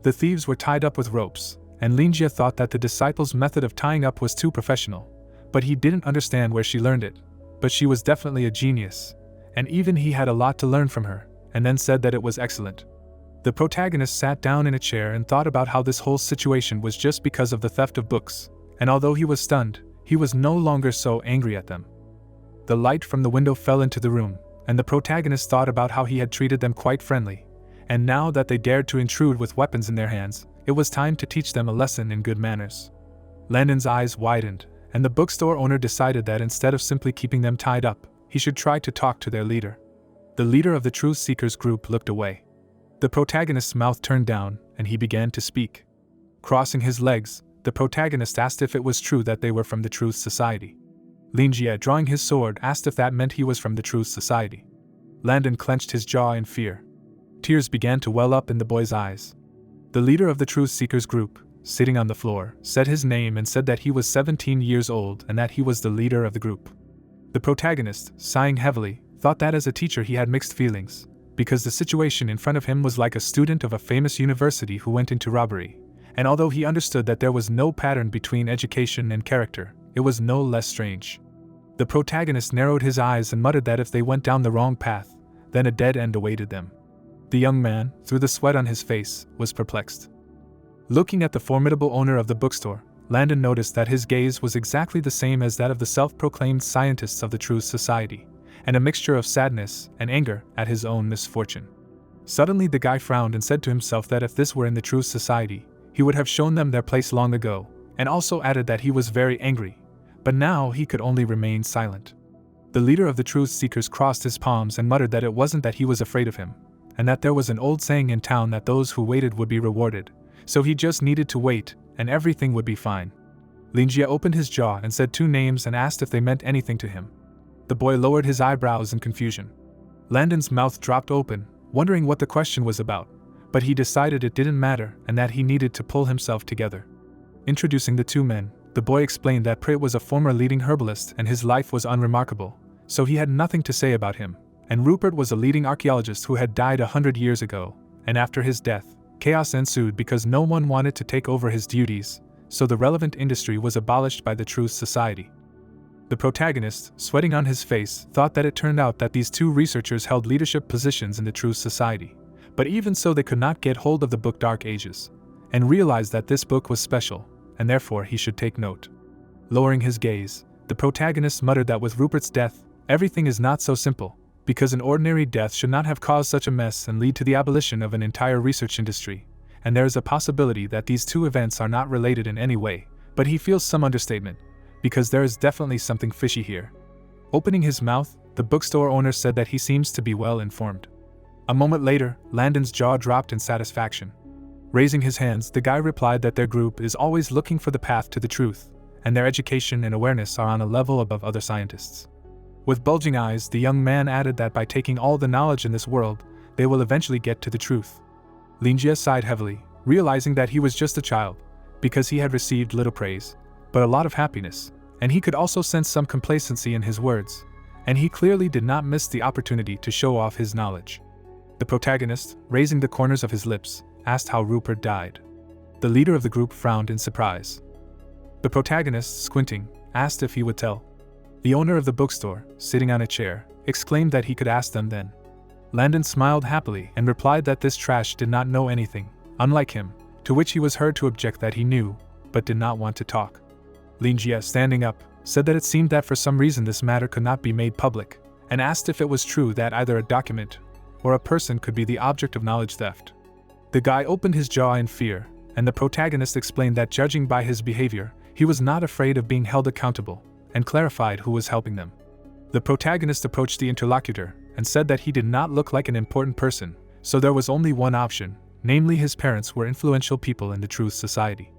The thieves were tied up with ropes, and Linjia thought that the disciple's method of tying up was too professional, but he didn't understand where she learned it. But she was definitely a genius, and even he had a lot to learn from her, and then said that it was excellent. The protagonist sat down in a chair and thought about how this whole situation was just because of the theft of books, and although he was stunned, he was no longer so angry at them. The light from the window fell into the room, and the protagonist thought about how he had treated them quite friendly, and now that they dared to intrude with weapons in their hands, it was time to teach them a lesson in good manners. Landon's eyes widened, and the bookstore owner decided that instead of simply keeping them tied up, he should try to talk to their leader. The leader of the Truth Seekers group looked away. The protagonist's mouth turned down, and he began to speak. Crossing his legs, the protagonist asked if it was true that they were from the Truth Society. Linjia, drawing his sword, asked if that meant he was from the Truth Society. Landon clenched his jaw in fear. Tears began to well up in the boy's eyes. The leader of the Truth Seekers group, sitting on the floor, said his name and said that he was 17 years old and that he was the leader of the group. The protagonist, sighing heavily, thought that as a teacher he had mixed feelings, because the situation in front of him was like a student of a famous university who went into robbery, and although he understood that there was no pattern between education and character, it was no less strange. The protagonist narrowed his eyes and muttered that if they went down the wrong path, then a dead end awaited them. The young man, through the sweat on his face, was perplexed. Looking at the formidable owner of the bookstore, Landon noticed that his gaze was exactly the same as that of the self-proclaimed scientists of the Truth Society, and a mixture of sadness and anger at his own misfortune. Suddenly the guy frowned and said to himself that if this were in the Truth Society, he would have shown them their place long ago, and also added that he was very angry, but now he could only remain silent. The leader of the Truth Seekers crossed his palms and muttered that it wasn't that he was afraid of him, and that there was an old saying in town that those who waited would be rewarded, so he just needed to wait, and everything would be fine. Linjia opened his jaw and said two names and asked if they meant anything to him. The boy lowered his eyebrows in confusion. Landon's mouth dropped open, wondering what the question was about, but he decided it didn't matter and that he needed to pull himself together. Introducing the two men, the boy explained that Prit was a former leading herbalist and his life was unremarkable, so he had nothing to say about him, and Rupert was a leading archaeologist who had died 100 years ago, and after his death, chaos ensued because no one wanted to take over his duties, so the relevant industry was abolished by the Truth Society. The protagonist, sweating on his face, thought that it turned out that these two researchers held leadership positions in the Truth Society, but even so they could not get hold of the book Dark Ages, and realized that this book was special, and therefore he should take note. Lowering his gaze, the protagonist muttered that with Rupert's death, everything is not so simple, because an ordinary death should not have caused such a mess and lead to the abolition of an entire research industry, and there is a possibility that these two events are not related in any way, but he feels some understatement, because there is definitely something fishy here. Opening his mouth, the bookstore owner said that he seems to be well informed. A moment later, Landon's jaw dropped in satisfaction. Raising his hands, the guy replied that their group is always looking for the path to the truth, and their education and awareness are on a level above other scientists. With bulging eyes, the young man added that by taking all the knowledge in this world, they will eventually get to the truth. Linjia sighed heavily, realizing that he was just a child, because he had received little praise, but a lot of happiness, and he could also sense some complacency in his words, and he clearly did not miss the opportunity to show off his knowledge. The protagonist, raising the corners of his lips, asked how Rupert died. The leader of the group frowned in surprise. The protagonist, squinting, asked if he would tell. The owner of the bookstore, sitting on a chair, exclaimed that he could ask them then. Landon smiled happily and replied that this trash did not know anything, unlike him, to which he was heard to object that he knew, but did not want to talk. Linjia, standing up, said that it seemed that for some reason this matter could not be made public, and asked if it was true that either a document or a person could be the object of knowledge theft. The guy opened his jaw in fear, and the protagonist explained that judging by his behavior, he was not afraid of being held accountable, and clarified who was helping them. The protagonist approached the interlocutor and said that he did not look like an important person, so there was only one option, namely his parents were influential people in the Truth Society.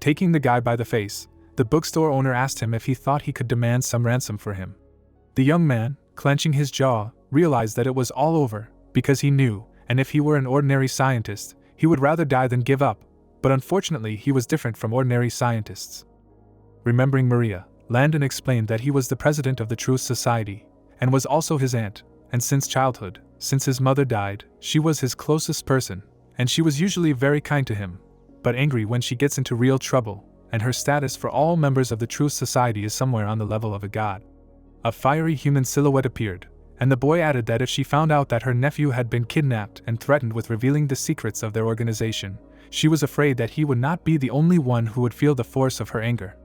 Taking the guy by the face, the bookstore owner asked him if he thought he could demand some ransom for him. The young man, clenching his jaw, realized that it was all over, because he knew, and if he were an ordinary scientist, he would rather die than give up, but unfortunately he was different from ordinary scientists. Remembering Maria, Landon explained that he was the president of the Truth Society, and was also his aunt, and since childhood, since his mother died, she was his closest person, and she was usually very kind to him, but angry when she gets into real trouble, and her status for all members of the Truth Society is somewhere on the level of a god. A fiery human silhouette appeared, and the boy added that if she found out that her nephew had been kidnapped and threatened with revealing the secrets of their organization, she was afraid that he would not be the only one who would feel the force of her anger.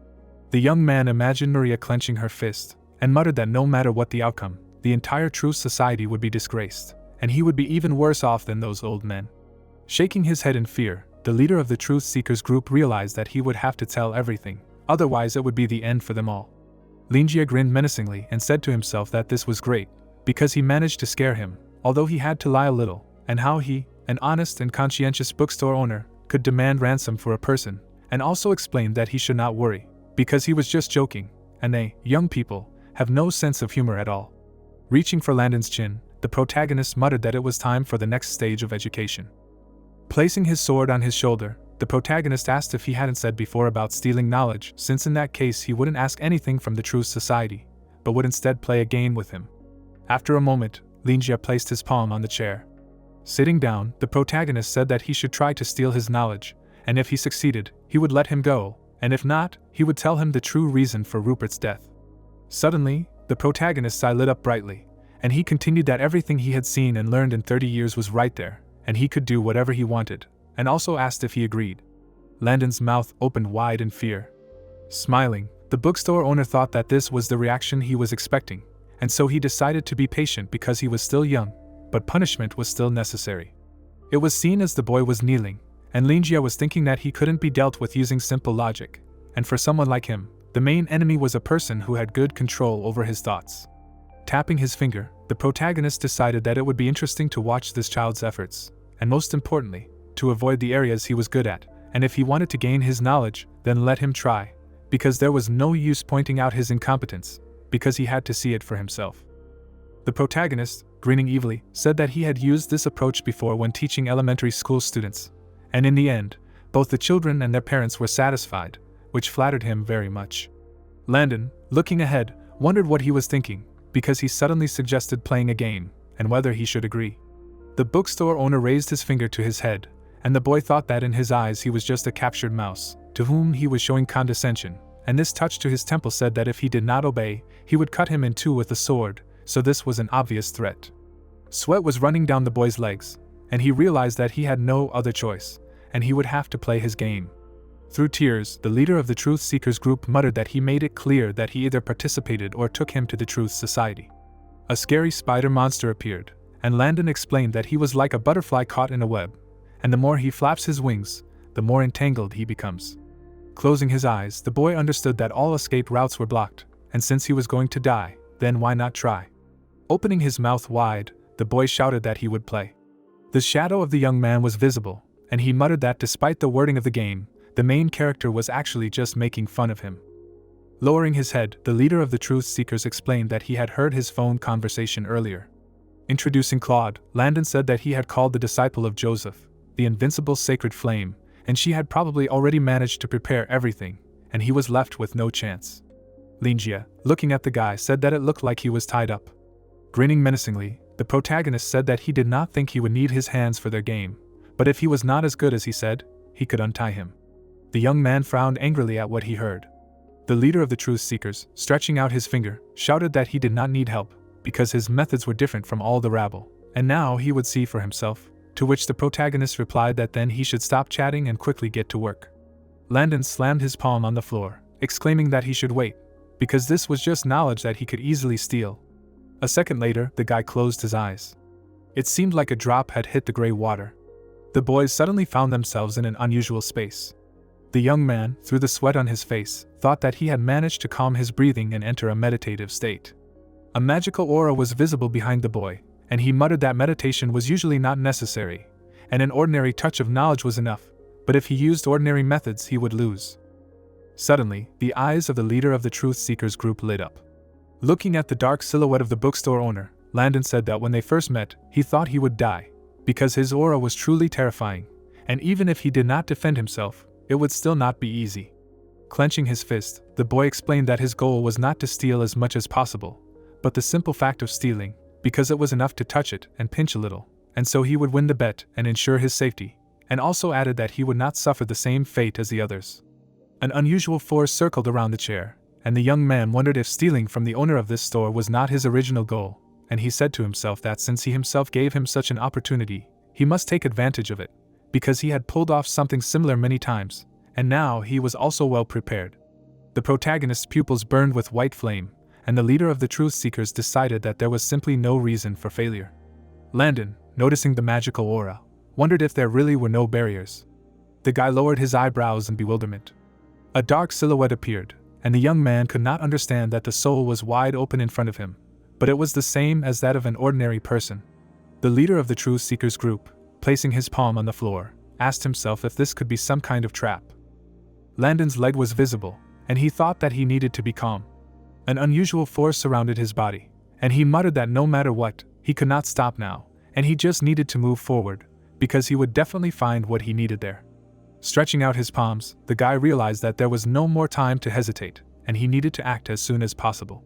The young man imagined Maria clenching her fist, and muttered that no matter what the outcome, the entire Truth Society would be disgraced, and he would be even worse off than those old men. Shaking his head in fear, the leader of the Truth Seekers group realized that he would have to tell everything, otherwise it would be the end for them all. Linjia grinned menacingly and said to himself that this was great, because he managed to scare him, although he had to lie a little, and how he, an honest and conscientious bookstore owner, could demand ransom for a person, and also explained that he should not worry, because he was just joking, and they, young people, have no sense of humor at all. Reaching for Landon's chin, the protagonist muttered that it was time for the next stage of education. Placing his sword on his shoulder, the protagonist asked if he hadn't said before about stealing knowledge, since in that case he wouldn't ask anything from the Truth Society, but would instead play a game with him. After a moment, Linjia placed his palm on the chair. Sitting down, the protagonist said that he should try to steal his knowledge, and if he succeeded, he would let him go, and if not, he would tell him the true reason for Rupert's death. Suddenly, the protagonist's eye lit up brightly, and he continued that everything he had seen and learned in 30 years was right there, and he could do whatever he wanted, and also asked if he agreed. Landon's mouth opened wide in fear. Smiling, the bookstore owner thought that this was the reaction he was expecting, and so he decided to be patient because he was still young, but punishment was still necessary. It was seen as the boy was kneeling, and Linjia was thinking that he couldn't be dealt with using simple logic, and for someone like him, the main enemy was a person who had good control over his thoughts. Tapping his finger, the protagonist decided that it would be interesting to watch this child's efforts, and most importantly, to avoid the areas he was good at, and if he wanted to gain his knowledge, then let him try, because there was no use pointing out his incompetence, because he had to see it for himself. The protagonist, grinning evilly, said that he had used this approach before when teaching elementary school students, and in the end, both the children and their parents were satisfied, which flattered him very much. Landon, looking ahead, wondered what he was thinking, because he suddenly suggested playing a game, and whether he should agree. The bookstore owner raised his finger to his head, and the boy thought that in his eyes he was just a captured mouse, to whom he was showing condescension, and this touch to his temple said that if he did not obey, he would cut him in two with a sword, so this was an obvious threat. Sweat was running down the boy's legs, and he realized that he had no other choice, and he would have to play his game. Through tears, the leader of the Truth Seekers group muttered that he made it clear that he either participated or took him to the Truth Society. A scary spider monster appeared, and Landon explained that he was like a butterfly caught in a web, and the more he flaps his wings, the more entangled he becomes. Closing his eyes, the boy understood that all escape routes were blocked, and since he was going to die, then why not try? Opening his mouth wide, the boy shouted that he would play. The shadow of the young man was visible, and he muttered that despite the wording of the game, the main character was actually just making fun of him. Lowering his head, the leader of the Truth Seekers explained that he had heard his phone conversation earlier. Introducing Claude, Landon said that he had called the disciple of Joseph, the invincible sacred flame, and she had probably already managed to prepare everything, and he was left with no chance. Linjia, looking at the guy, said that it looked like he was tied up. Grinning menacingly, the protagonist said that he did not think he would need his hands for their game, but if he was not as good as he said, he could untie him. The young man frowned angrily at what he heard. The leader of the Truth Seekers, stretching out his finger, shouted that he did not need help, because his methods were different from all the rabble, and now he would see for himself, to which the protagonist replied that then he should stop chatting and quickly get to work. Landon slammed his palm on the floor, exclaiming that he should wait, because this was just knowledge that he could easily steal. A second later, the guy closed his eyes. It seemed like a drop had hit the gray water. The boys suddenly found themselves in an unusual space. The young man, through the sweat on his face, thought that he had managed to calm his breathing and enter a meditative state. A magical aura was visible behind the boy, and he muttered that meditation was usually not necessary, and an ordinary touch of knowledge was enough, but if he used ordinary methods he would lose. Suddenly, the eyes of the leader of the Truth Seekers group lit up. Looking at the dark silhouette of the bookstore owner, Landon said that when they first met, he thought he would die, because his aura was truly terrifying, and even if he did not defend himself, it would still not be easy. Clenching his fist, the boy explained that his goal was not to steal as much as possible, but the simple fact of stealing, because it was enough to touch it and pinch a little, and so he would win the bet and ensure his safety, and also added that he would not suffer the same fate as the others. An unusual force circled around the chair, and the young man wondered if stealing from the owner of this store was not his original goal, and he said to himself that since he himself gave him such an opportunity, he must take advantage of it, because he had pulled off something similar many times, and now he was also well prepared. The protagonist's pupils burned with white flame, and the leader of the Truth Seekers decided that there was simply no reason for failure. Landon, noticing the magical aura, wondered if there really were no barriers. The guy lowered his eyebrows in bewilderment. A dark silhouette appeared, and the young man could not understand that the soul was wide open in front of him, but it was the same as that of an ordinary person. The leader of the Truth Seekers group, placing his palm on the floor, asked himself if this could be some kind of trap. Landon's leg was visible, and he thought that he needed to be calm. An unusual force surrounded his body, and he muttered that no matter what, he could not stop now, and he just needed to move forward, because he would definitely find what he needed there. Stretching out his palms, the guy realized that there was no more time to hesitate, and he needed to act as soon as possible.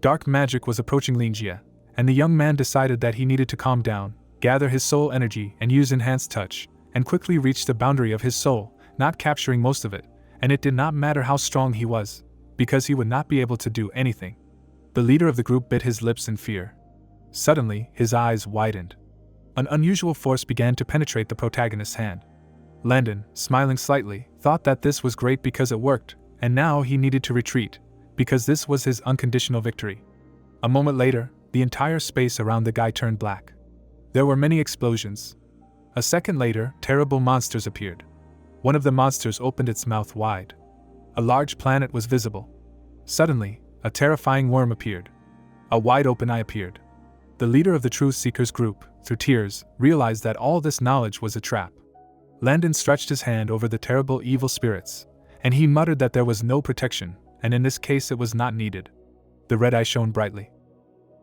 Dark magic was approaching Linjia, and the young man decided that he needed to calm down, gather his soul energy and use enhanced touch, and quickly reach the boundary of his soul, not capturing most of it, and it did not matter how strong he was, because he would not be able to do anything. The leader of the group bit his lips in fear. Suddenly, his eyes widened. An unusual force began to penetrate the protagonist's hand. Landon, smiling slightly, thought that this was great because it worked, and now he needed to retreat, because this was his unconditional victory. A moment later, the entire space around the guy turned black. There were many explosions. A second later, terrible monsters appeared. One of the monsters opened its mouth wide. A large planet was visible. Suddenly, a terrifying worm appeared. A wide-open eye appeared. The leader of the Truth Seekers group, through tears, realized that all this knowledge was a trap. Landon stretched his hand over the terrible evil spirits, and he muttered that there was no protection, and in this case it was not needed. The red eye shone brightly.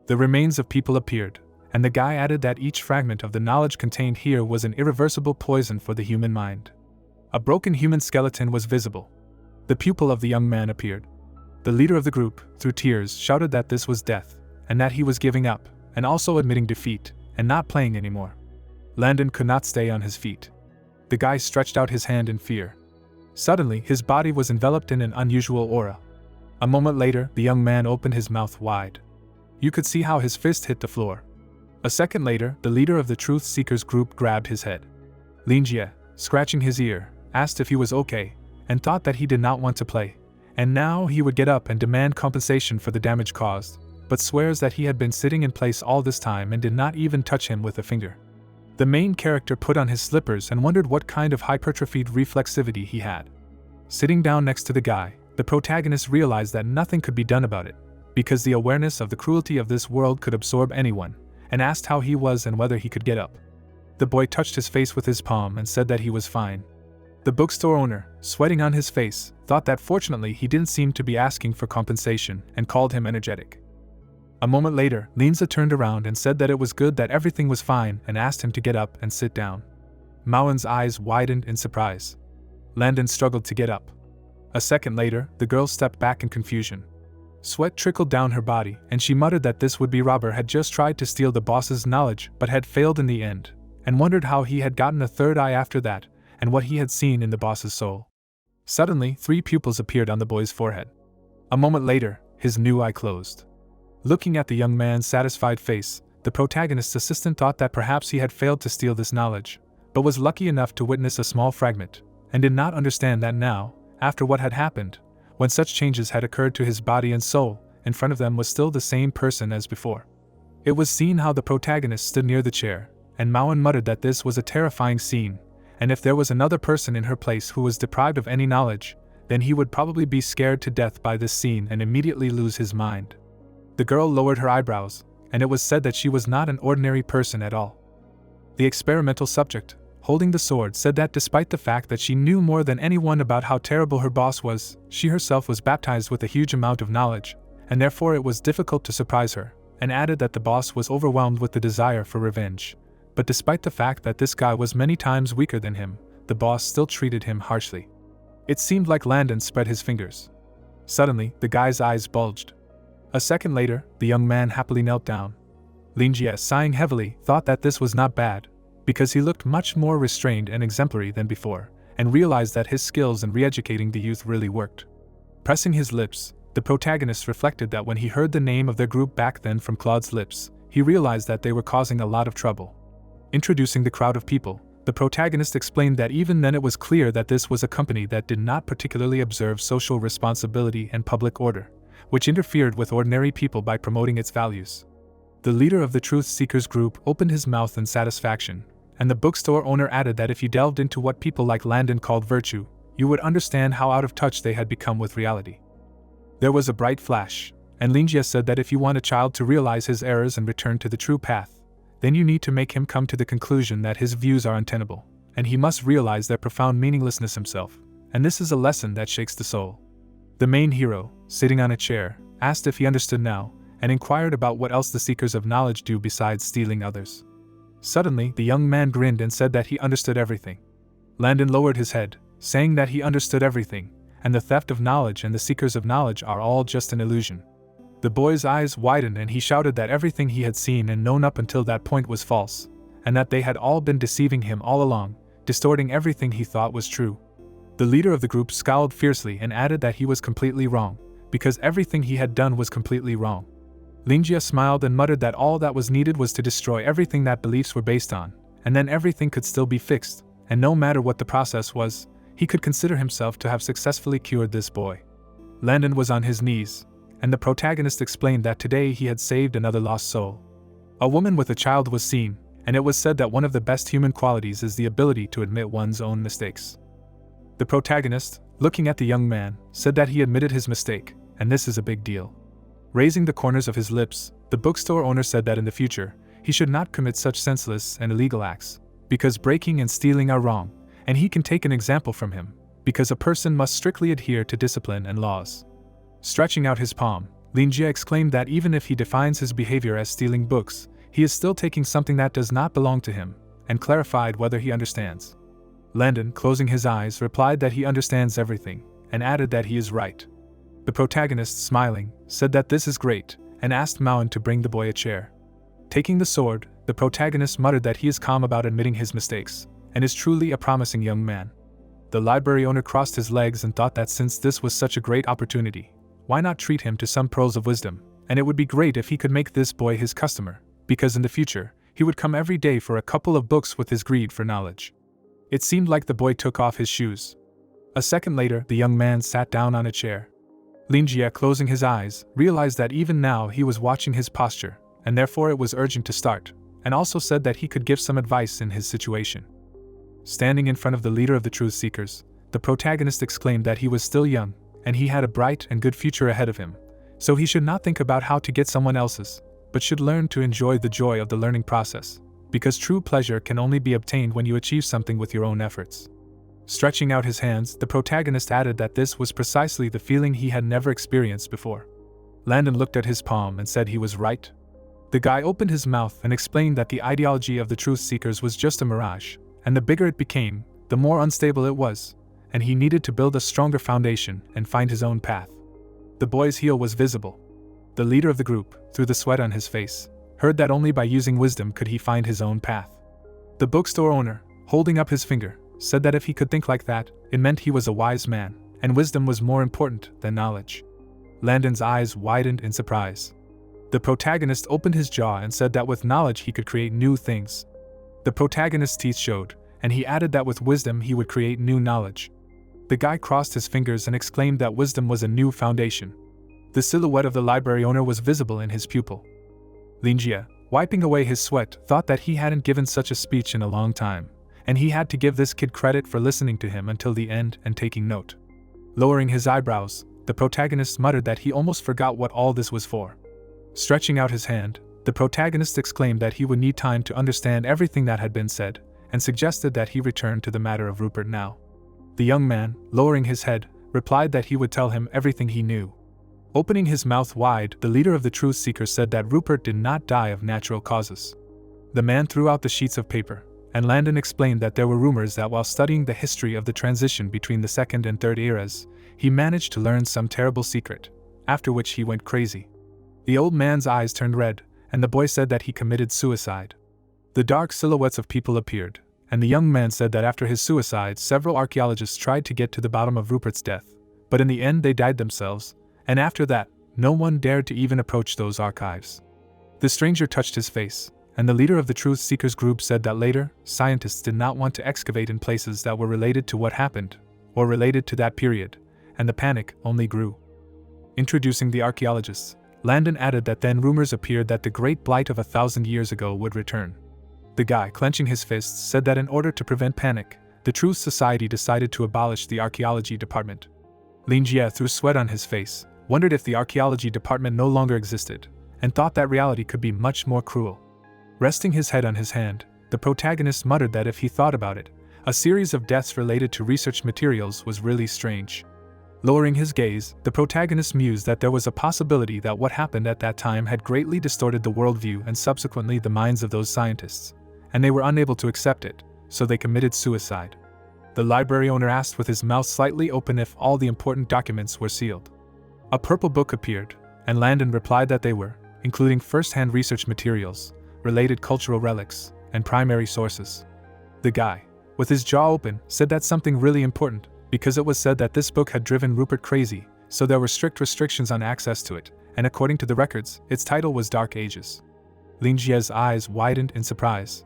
The remains of people appeared, and the guy added that each fragment of the knowledge contained here was an irreversible poison for the human mind. A broken human skeleton was visible. The pupil of the young man appeared. The leader of the group, through tears, shouted that this was death, and that he was giving up, and also admitting defeat, and not playing anymore. Landon could not stay on his feet. The guy stretched out his hand in fear. Suddenly, his body was enveloped in an unusual aura. A moment later, the young man opened his mouth wide. You could see how his fist hit the floor. A second later, the leader of the Truth Seekers group grabbed his head. Linjia, scratching his ear, asked if he was okay, and thought that he did not want to play, and now he would get up and demand compensation for the damage caused, but swears that he had been sitting in place all this time and did not even touch him with a finger. The main character put on his slippers and wondered what kind of hypertrophied reflexivity he had. Sitting down next to the guy, the protagonist realized that nothing could be done about it, because the awareness of the cruelty of this world could absorb anyone, and asked how he was and whether he could get up. The boy touched his face with his palm and said that he was fine. The bookstore owner, sweating on his face, thought that fortunately he didn't seem to be asking for compensation and called him energetic. A moment later, Linza turned around and said that it was good that everything was fine and asked him to get up and sit down. Maoen's eyes widened in surprise. Landon struggled to get up. A second later, the girl stepped back in confusion. Sweat trickled down her body, and she muttered that this would-be robber had just tried to steal the boss's knowledge but had failed in the end, and wondered how he had gotten a third eye after that, and what he had seen in the boss's soul. Suddenly, 3 pupils appeared on the boy's forehead. A moment later, his new eye closed. Looking at the young man's satisfied face, the protagonist's assistant thought that perhaps he had failed to steal this knowledge, but was lucky enough to witness a small fragment, and did not understand that now, after what had happened, when such changes had occurred to his body and soul, in front of them was still the same person as before. It was seen how the protagonist stood near the chair, and Mauen muttered that this was a terrifying scene, and if there was another person in her place who was deprived of any knowledge, then he would probably be scared to death by this scene and immediately lose his mind. The girl lowered her eyebrows, and it was said that she was not an ordinary person at all. The experimental subject, holding the sword, said that despite the fact that she knew more than anyone about how terrible her boss was, she herself was baptized with a huge amount of knowledge, and therefore it was difficult to surprise her, and added that the boss was overwhelmed with the desire for revenge. But despite the fact that this guy was many times weaker than him, the boss still treated him harshly. It seemed like Landon spread his fingers. Suddenly, the guy's eyes bulged. A second later, the young man happily knelt down. Linjie, sighing heavily, thought that this was not bad, because he looked much more restrained and exemplary than before, and realized that his skills in re-educating the youth really worked. Pressing his lips, the protagonist reflected that when he heard the name of their group back then from Claude's lips, he realized that they were causing a lot of trouble. Introducing the crowd of people, the protagonist explained that even then it was clear that this was a company that did not particularly observe social responsibility and public order, which interfered with ordinary people by promoting its values. The leader of the Truth Seekers group opened his mouth in satisfaction, and the bookstore owner added that if you delved into what people like Landon called virtue, you would understand how out of touch they had become with reality. There was a bright flash, and Linjie said that if you want a child to realize his errors and return to the true path, then you need to make him come to the conclusion that his views are untenable, and he must realize their profound meaninglessness himself, and this is a lesson that shakes the soul. The main hero, sitting on a chair, asked if he understood now, and inquired about what else the seekers of knowledge do besides stealing others. Suddenly, the young man grinned and said that he understood everything. Landon lowered his head, saying that he understood everything, and the theft of knowledge and the seekers of knowledge are all just an illusion. The boy's eyes widened and he shouted that everything he had seen and known up until that point was false, and that they had all been deceiving him all along, distorting everything he thought was true. The leader of the group scowled fiercely and added that he was completely wrong, because everything he had done was completely wrong. Linjie smiled and muttered that all that was needed was to destroy everything that beliefs were based on, and then everything could still be fixed, and no matter what the process was, he could consider himself to have successfully cured this boy. Landon was on his knees, and the protagonist explained that today he had saved another lost soul. A woman with a child was seen, and it was said that one of the best human qualities is the ability to admit one's own mistakes. The protagonist, looking at the young man, said that he admitted his mistake, and this is a big deal. Raising the corners of his lips, the bookstore owner said that in the future, he should not commit such senseless and illegal acts, because breaking and stealing are wrong, and he can take an example from him, because a person must strictly adhere to discipline and laws. Stretching out his palm, Linjie exclaimed that even if he defines his behavior as stealing books, he is still taking something that does not belong to him, and clarified whether he understands. Landon, closing his eyes, replied that he understands everything, and added that he is right. The protagonist, smiling, said that this is great, and asked Mauen to bring the boy a chair. Taking the sword, the protagonist muttered that he is calm about admitting his mistakes, and is truly a promising young man. The library owner crossed his legs and thought that since this was such a great opportunity, why not treat him to some pearls of wisdom, and it would be great if he could make this boy his customer, because in the future, he would come every day for a couple of books with his greed for knowledge. It seemed like the boy took off his shoes. A second later, the young man sat down on a chair. Linjie, closing his eyes, realized that even now he was watching his posture, and therefore it was urgent to start, and also said that he could give some advice in his situation. Standing in front of the leader of the Truth Seekers, the protagonist exclaimed that he was still young, and he had a bright and good future ahead of him, so he should not think about how to get someone else's, but should learn to enjoy the joy of the learning process, because true pleasure can only be obtained when you achieve something with your own efforts. Stretching out his hands, the protagonist added that this was precisely the feeling he had never experienced before. Landon looked at his palm and said he was right. The guy opened his mouth and explained that the ideology of the Truth Seekers was just a mirage, and the bigger it became, the more unstable it was, and he needed to build a stronger foundation and find his own path. The boy's heel was visible. The leader of the group, through the sweat on his face, heard that only by using wisdom could he find his own path. The bookstore owner, holding up his finger, said that if he could think like that, it meant he was a wise man, and wisdom was more important than knowledge. Landon's eyes widened in surprise. The protagonist opened his jaw and said that with knowledge he could create new things. The protagonist's teeth showed, and he added that with wisdom he would create new knowledge. The guy crossed his fingers and exclaimed that wisdom was a new foundation. The silhouette of the library owner was visible in his pupil. Linjie, wiping away his sweat, thought that he hadn't given such a speech in a long time, and he had to give this kid credit for listening to him until the end and taking note. Lowering his eyebrows, the protagonist muttered that he almost forgot what all this was for. Stretching out his hand, the protagonist exclaimed that he would need time to understand everything that had been said, and suggested that he return to the matter of Rupert now. The young man, lowering his head, replied that he would tell him everything he knew. Opening his mouth wide, the leader of the Truth Seekers said that Rupert did not die of natural causes. The man threw out the sheets of paper, and Landon explained that there were rumors that while studying the history of the transition between the second and third eras, he managed to learn some terrible secret, after which he went crazy. The old man's eyes turned red, and the boy said that he committed suicide. The dark silhouettes of people appeared, and the young man said that after his suicide, several archaeologists tried to get to the bottom of Rupert's death, but in the end they died themselves, and after that, no one dared to even approach those archives. The stranger touched his face, and the leader of the Truth Seekers group said that later, scientists did not want to excavate in places that were related to what happened, or related to that period, and the panic only grew. Introducing the archaeologists, Landon added that then rumors appeared that the Great Blight of 1,000 years ago would return. The guy, clenching his fists, said that in order to prevent panic, the Truth Society decided to abolish the archaeology department. Linjie, through sweat on his face, wondered if the archaeology department no longer existed, and thought that reality could be much more cruel. Resting his head on his hand, the protagonist muttered that if he thought about it, a series of deaths related to research materials was really strange. Lowering his gaze, the protagonist mused that there was a possibility that what happened at that time had greatly distorted the worldview and subsequently the minds of those scientists, and they were unable to accept it, so they committed suicide. The library owner asked with his mouth slightly open if all the important documents were sealed. A purple book appeared, and Landon replied that they were, including first-hand research materials, related cultural relics, and primary sources. The guy, with his jaw open, said that something really important, because it was said that this book had driven Rupert crazy, so there were strict restrictions on access to it, and according to the records, its title was Dark Ages. Linjie's eyes widened in surprise.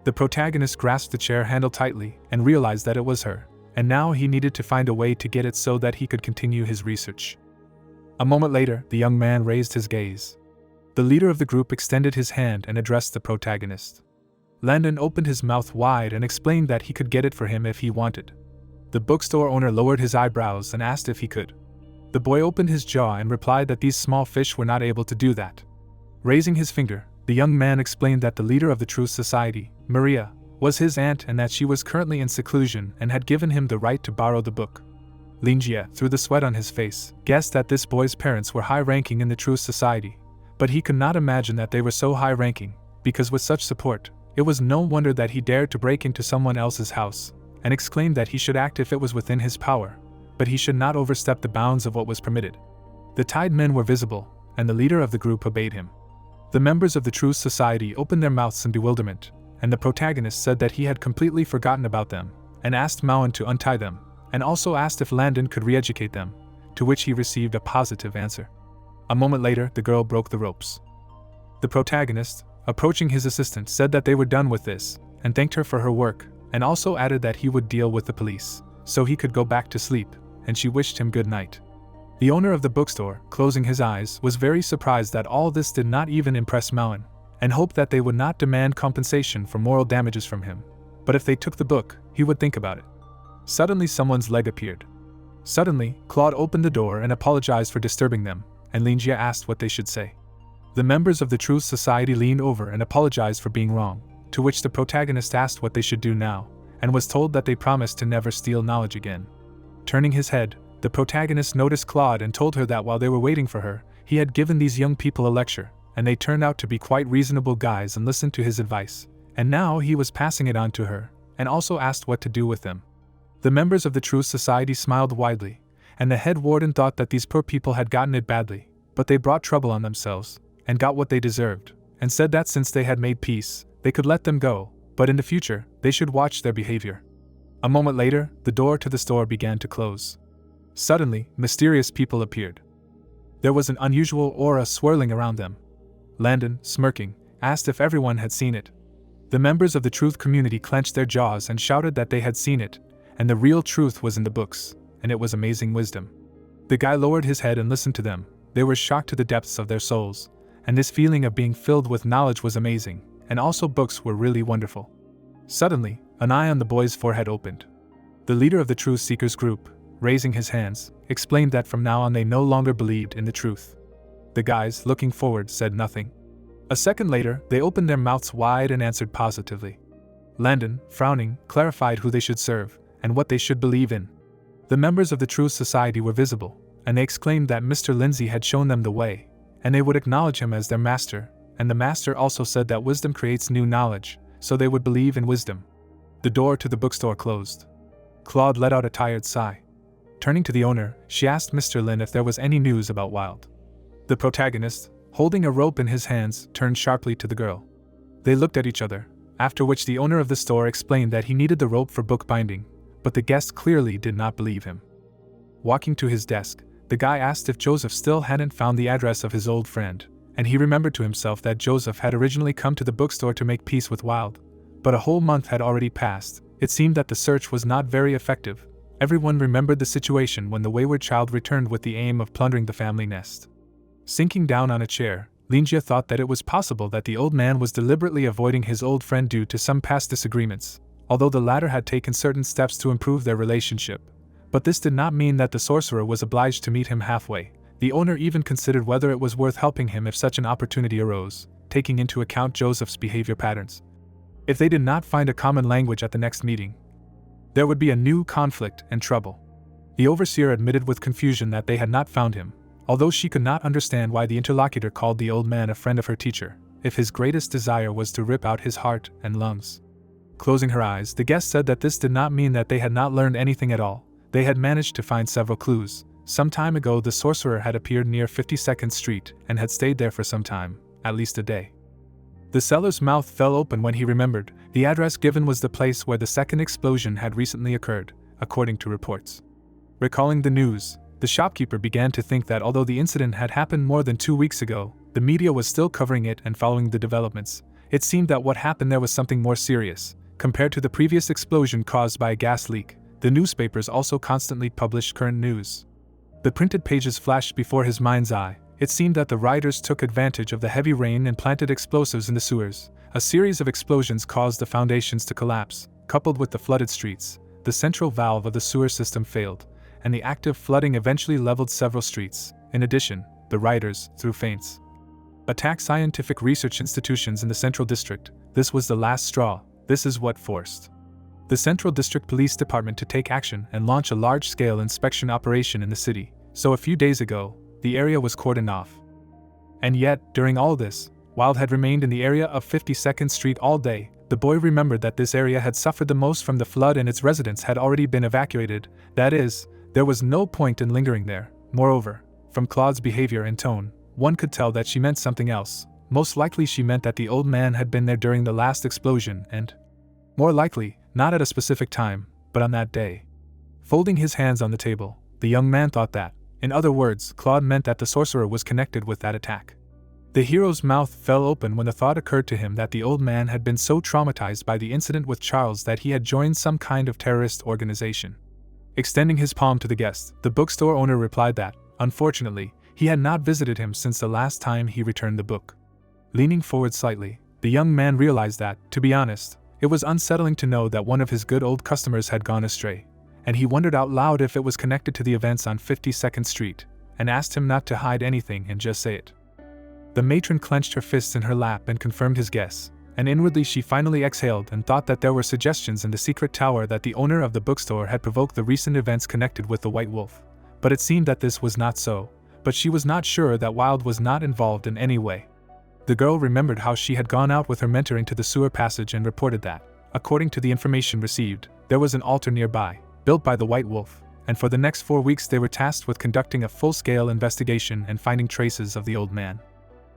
The protagonist grasped the chair handle tightly and realized that it was her, and now he needed to find a way to get it so that he could continue his research. A moment later, the young man raised his gaze. The leader of the group extended his hand and addressed the protagonist. Landon opened his mouth wide and explained that he could get it for him if he wanted. The bookstore owner lowered his eyebrows and asked if he could. The boy opened his jaw and replied that these small fish were not able to do that. Raising his finger, the young man explained that the leader of the Truth Society, Maria, was his aunt and that she was currently in seclusion and had given him the right to borrow the book. Linjie, through the sweat on his face, guessed that this boy's parents were high-ranking in the Truth Society, but he could not imagine that they were so high-ranking, because with such support, it was no wonder that he dared to break into someone else's house, and exclaimed that he should act if it was within his power, but he should not overstep the bounds of what was permitted. The Tide Men were visible, and the leader of the group obeyed him. The members of the Truth Society opened their mouths in bewilderment, and the protagonist said that he had completely forgotten about them, and asked Mauen to untie them, and also asked if Landon could re-educate them, to which he received a positive answer. A moment later, the girl broke the ropes. The protagonist, approaching his assistant, said that they were done with this, and thanked her for her work, and also added that he would deal with the police, so he could go back to sleep, and she wished him good night. The owner of the bookstore, closing his eyes, was very surprised that all this did not even impress Mauen, and hoped that they would not demand compensation for moral damages from him, but if they took the book, he would think about it. Suddenly someone's leg appeared. Suddenly, Claude opened the door and apologized for disturbing them, and Linjie asked what they should say. The members of the Truth Society leaned over and apologized for being wrong, to which the protagonist asked what they should do now, and was told that they promised to never steal knowledge again. Turning his head, the protagonist noticed Claude and told her that while they were waiting for her, he had given these young people a lecture, and they turned out to be quite reasonable guys and listened to his advice, and now he was passing it on to her, and also asked what to do with them. The members of the Truth Society smiled widely, and the head warden thought that these poor people had gotten it badly, but they brought trouble on themselves, and got what they deserved, and said that since they had made peace, they could let them go, but in the future, they should watch their behavior. A moment later, the door to the store began to close. Suddenly, mysterious people appeared. There was an unusual aura swirling around them. Landon, smirking, asked if everyone had seen it. The members of the truth community clenched their jaws and shouted that they had seen it, and the real truth was in the books, and it was amazing wisdom. The guy lowered his head and listened to them. They were shocked to the depths of their souls, and this feeling of being filled with knowledge was amazing, and also books were really wonderful. Suddenly, an eye on the boy's forehead opened. The leader of the Truth Seekers group, raising his hands, explained that from now on they no longer believed in the truth. The guys, looking forward, said nothing. A second later, they opened their mouths wide and answered positively. Landon, frowning, clarified who they should serve, and what they should believe in. The members of the Truth Society were visible, and they exclaimed that Mr. Lindsay had shown them the way, and they would acknowledge him as their master, and the master also said that wisdom creates new knowledge, so they would believe in wisdom. The door to the bookstore closed. Claude let out a tired sigh. Turning to the owner, she asked Mr. Lin if there was any news about Wild. The protagonist, holding a rope in his hands, turned sharply to the girl. They looked at each other, after which the owner of the store explained that he needed the rope for bookbinding, but the guest clearly did not believe him. Walking to his desk, the guy asked if Joseph still hadn't found the address of his old friend, and he remembered to himself that Joseph had originally come to the bookstore to make peace with Wild, but a whole month had already passed. It seemed that the search was not very effective. Everyone remembered the situation when the wayward child returned with the aim of plundering the family nest. Sinking down on a chair, Linjia thought that it was possible that the old man was deliberately avoiding his old friend due to some past disagreements, although the latter had taken certain steps to improve their relationship. But this did not mean that the sorcerer was obliged to meet him halfway. The owner even considered whether it was worth helping him if such an opportunity arose, taking into account Joseph's behavior patterns. If they did not find a common language at the next meeting, there would be a new conflict and trouble. The overseer admitted with confusion that they had not found him, although she could not understand why the interlocutor called the old man a friend of her teacher, if his greatest desire was to rip out his heart and lungs. Closing her eyes, the guest said that this did not mean that they had not learned anything at all. They had managed to find several clues. Some time ago the sorcerer had appeared near 52nd Street and had stayed there for some time, at least a day. The seller's mouth fell open when he remembered. The address given was the place where the second explosion had recently occurred, according to reports. Recalling the news, the shopkeeper began to think that although the incident had happened more than 2 weeks ago, the media was still covering it and following the developments. It seemed that what happened there was something more serious. Compared to the previous explosion caused by a gas leak, the newspapers also constantly published current news. The printed pages flashed before his mind's eye. It seemed that the rioters took advantage of the heavy rain and planted explosives in the sewers. A series of explosions caused the foundations to collapse. Coupled with the flooded streets, the central valve of the sewer system failed, and the active flooding eventually leveled several streets. In addition, the rioters, through feints, attacked scientific research institutions in the Central District. This was the last straw. This is what forced the Central District Police Department to take action and launch a large-scale inspection operation in the city. So a few days ago, the area was cordoned off. And yet, during all this, Wild had remained in the area of 52nd Street all day. The boy remembered that this area had suffered the most from the flood and its residents had already been evacuated. That is, there was no point in lingering there. Moreover, from Claude's behavior and tone, one could tell that she meant something else. Most likely she meant that the old man had been there during the last explosion and, more likely, not at a specific time, but on that day. Folding his hands on the table, the young man thought that, in other words, Claude meant that the sorcerer was connected with that attack. The hero's mouth fell open when the thought occurred to him that the old man had been so traumatized by the incident with Charles that he had joined some kind of terrorist organization. Extending his palm to the guest, the bookstore owner replied that, unfortunately, he had not visited him since the last time he returned the book. Leaning forward slightly, the young man realized that, to be honest, it was unsettling to know that one of his good old customers had gone astray, and he wondered out loud if it was connected to the events on 52nd Street, and asked him not to hide anything and just say it. The matron clenched her fists in her lap and confirmed his guess, and inwardly she finally exhaled and thought that there were suggestions in the secret tower that the owner of the bookstore had provoked the recent events connected with the White Wolf. But it seemed that this was not so, but she was not sure that Wild was not involved in any way. The girl remembered how she had gone out with her mentor into the sewer passage and reported that, according to the information received, there was an altar nearby, built by the White Wolf, and for the next 4 weeks they were tasked with conducting a full-scale investigation and finding traces of the old man.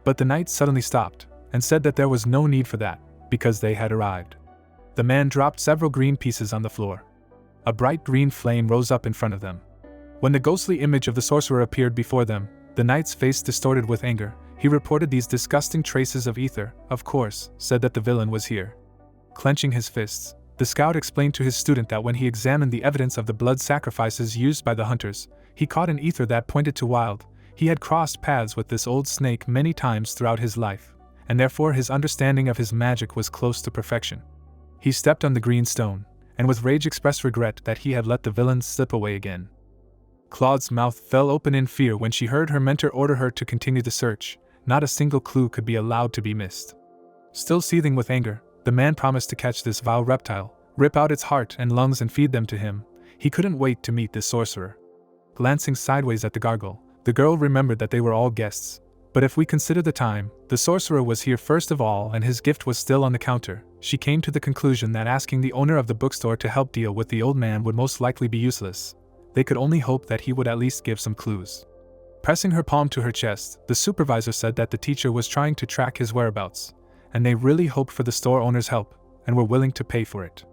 But the knights suddenly stopped, and said that there was no need for that, because they had arrived. The man dropped several green pieces on the floor. A bright green flame rose up in front of them. When the ghostly image of the sorcerer appeared before them, the knight's face distorted with anger. He reported these disgusting traces of ether, of course, said that the villain was here. Clenching his fists, the scout explained to his student that when he examined the evidence of the blood sacrifices used by the hunters, he caught an ether that pointed to Wild. He had crossed paths with this old snake many times throughout his life, and therefore his understanding of his magic was close to perfection. He stepped on the green stone, and with rage expressed regret that he had let the villain slip away again. Claude's mouth fell open in fear when she heard her mentor order her to continue the search. Not a single clue could be allowed to be missed. Still seething with anger, the man promised to catch this vile reptile, rip out its heart and lungs and feed them to him. He couldn't wait to meet this sorcerer. Glancing sideways at the gargoyle, the girl remembered that they were all guests. But if we consider the time, the sorcerer was here first of all and his gift was still on the counter. She came to the conclusion that asking the owner of the bookstore to help deal with the old man would most likely be useless. They could only hope that he would at least give some clues. Pressing her palm to her chest, the supervisor said that the teacher was trying to track his whereabouts, and they really hoped for the store owner's help, and were willing to pay for it.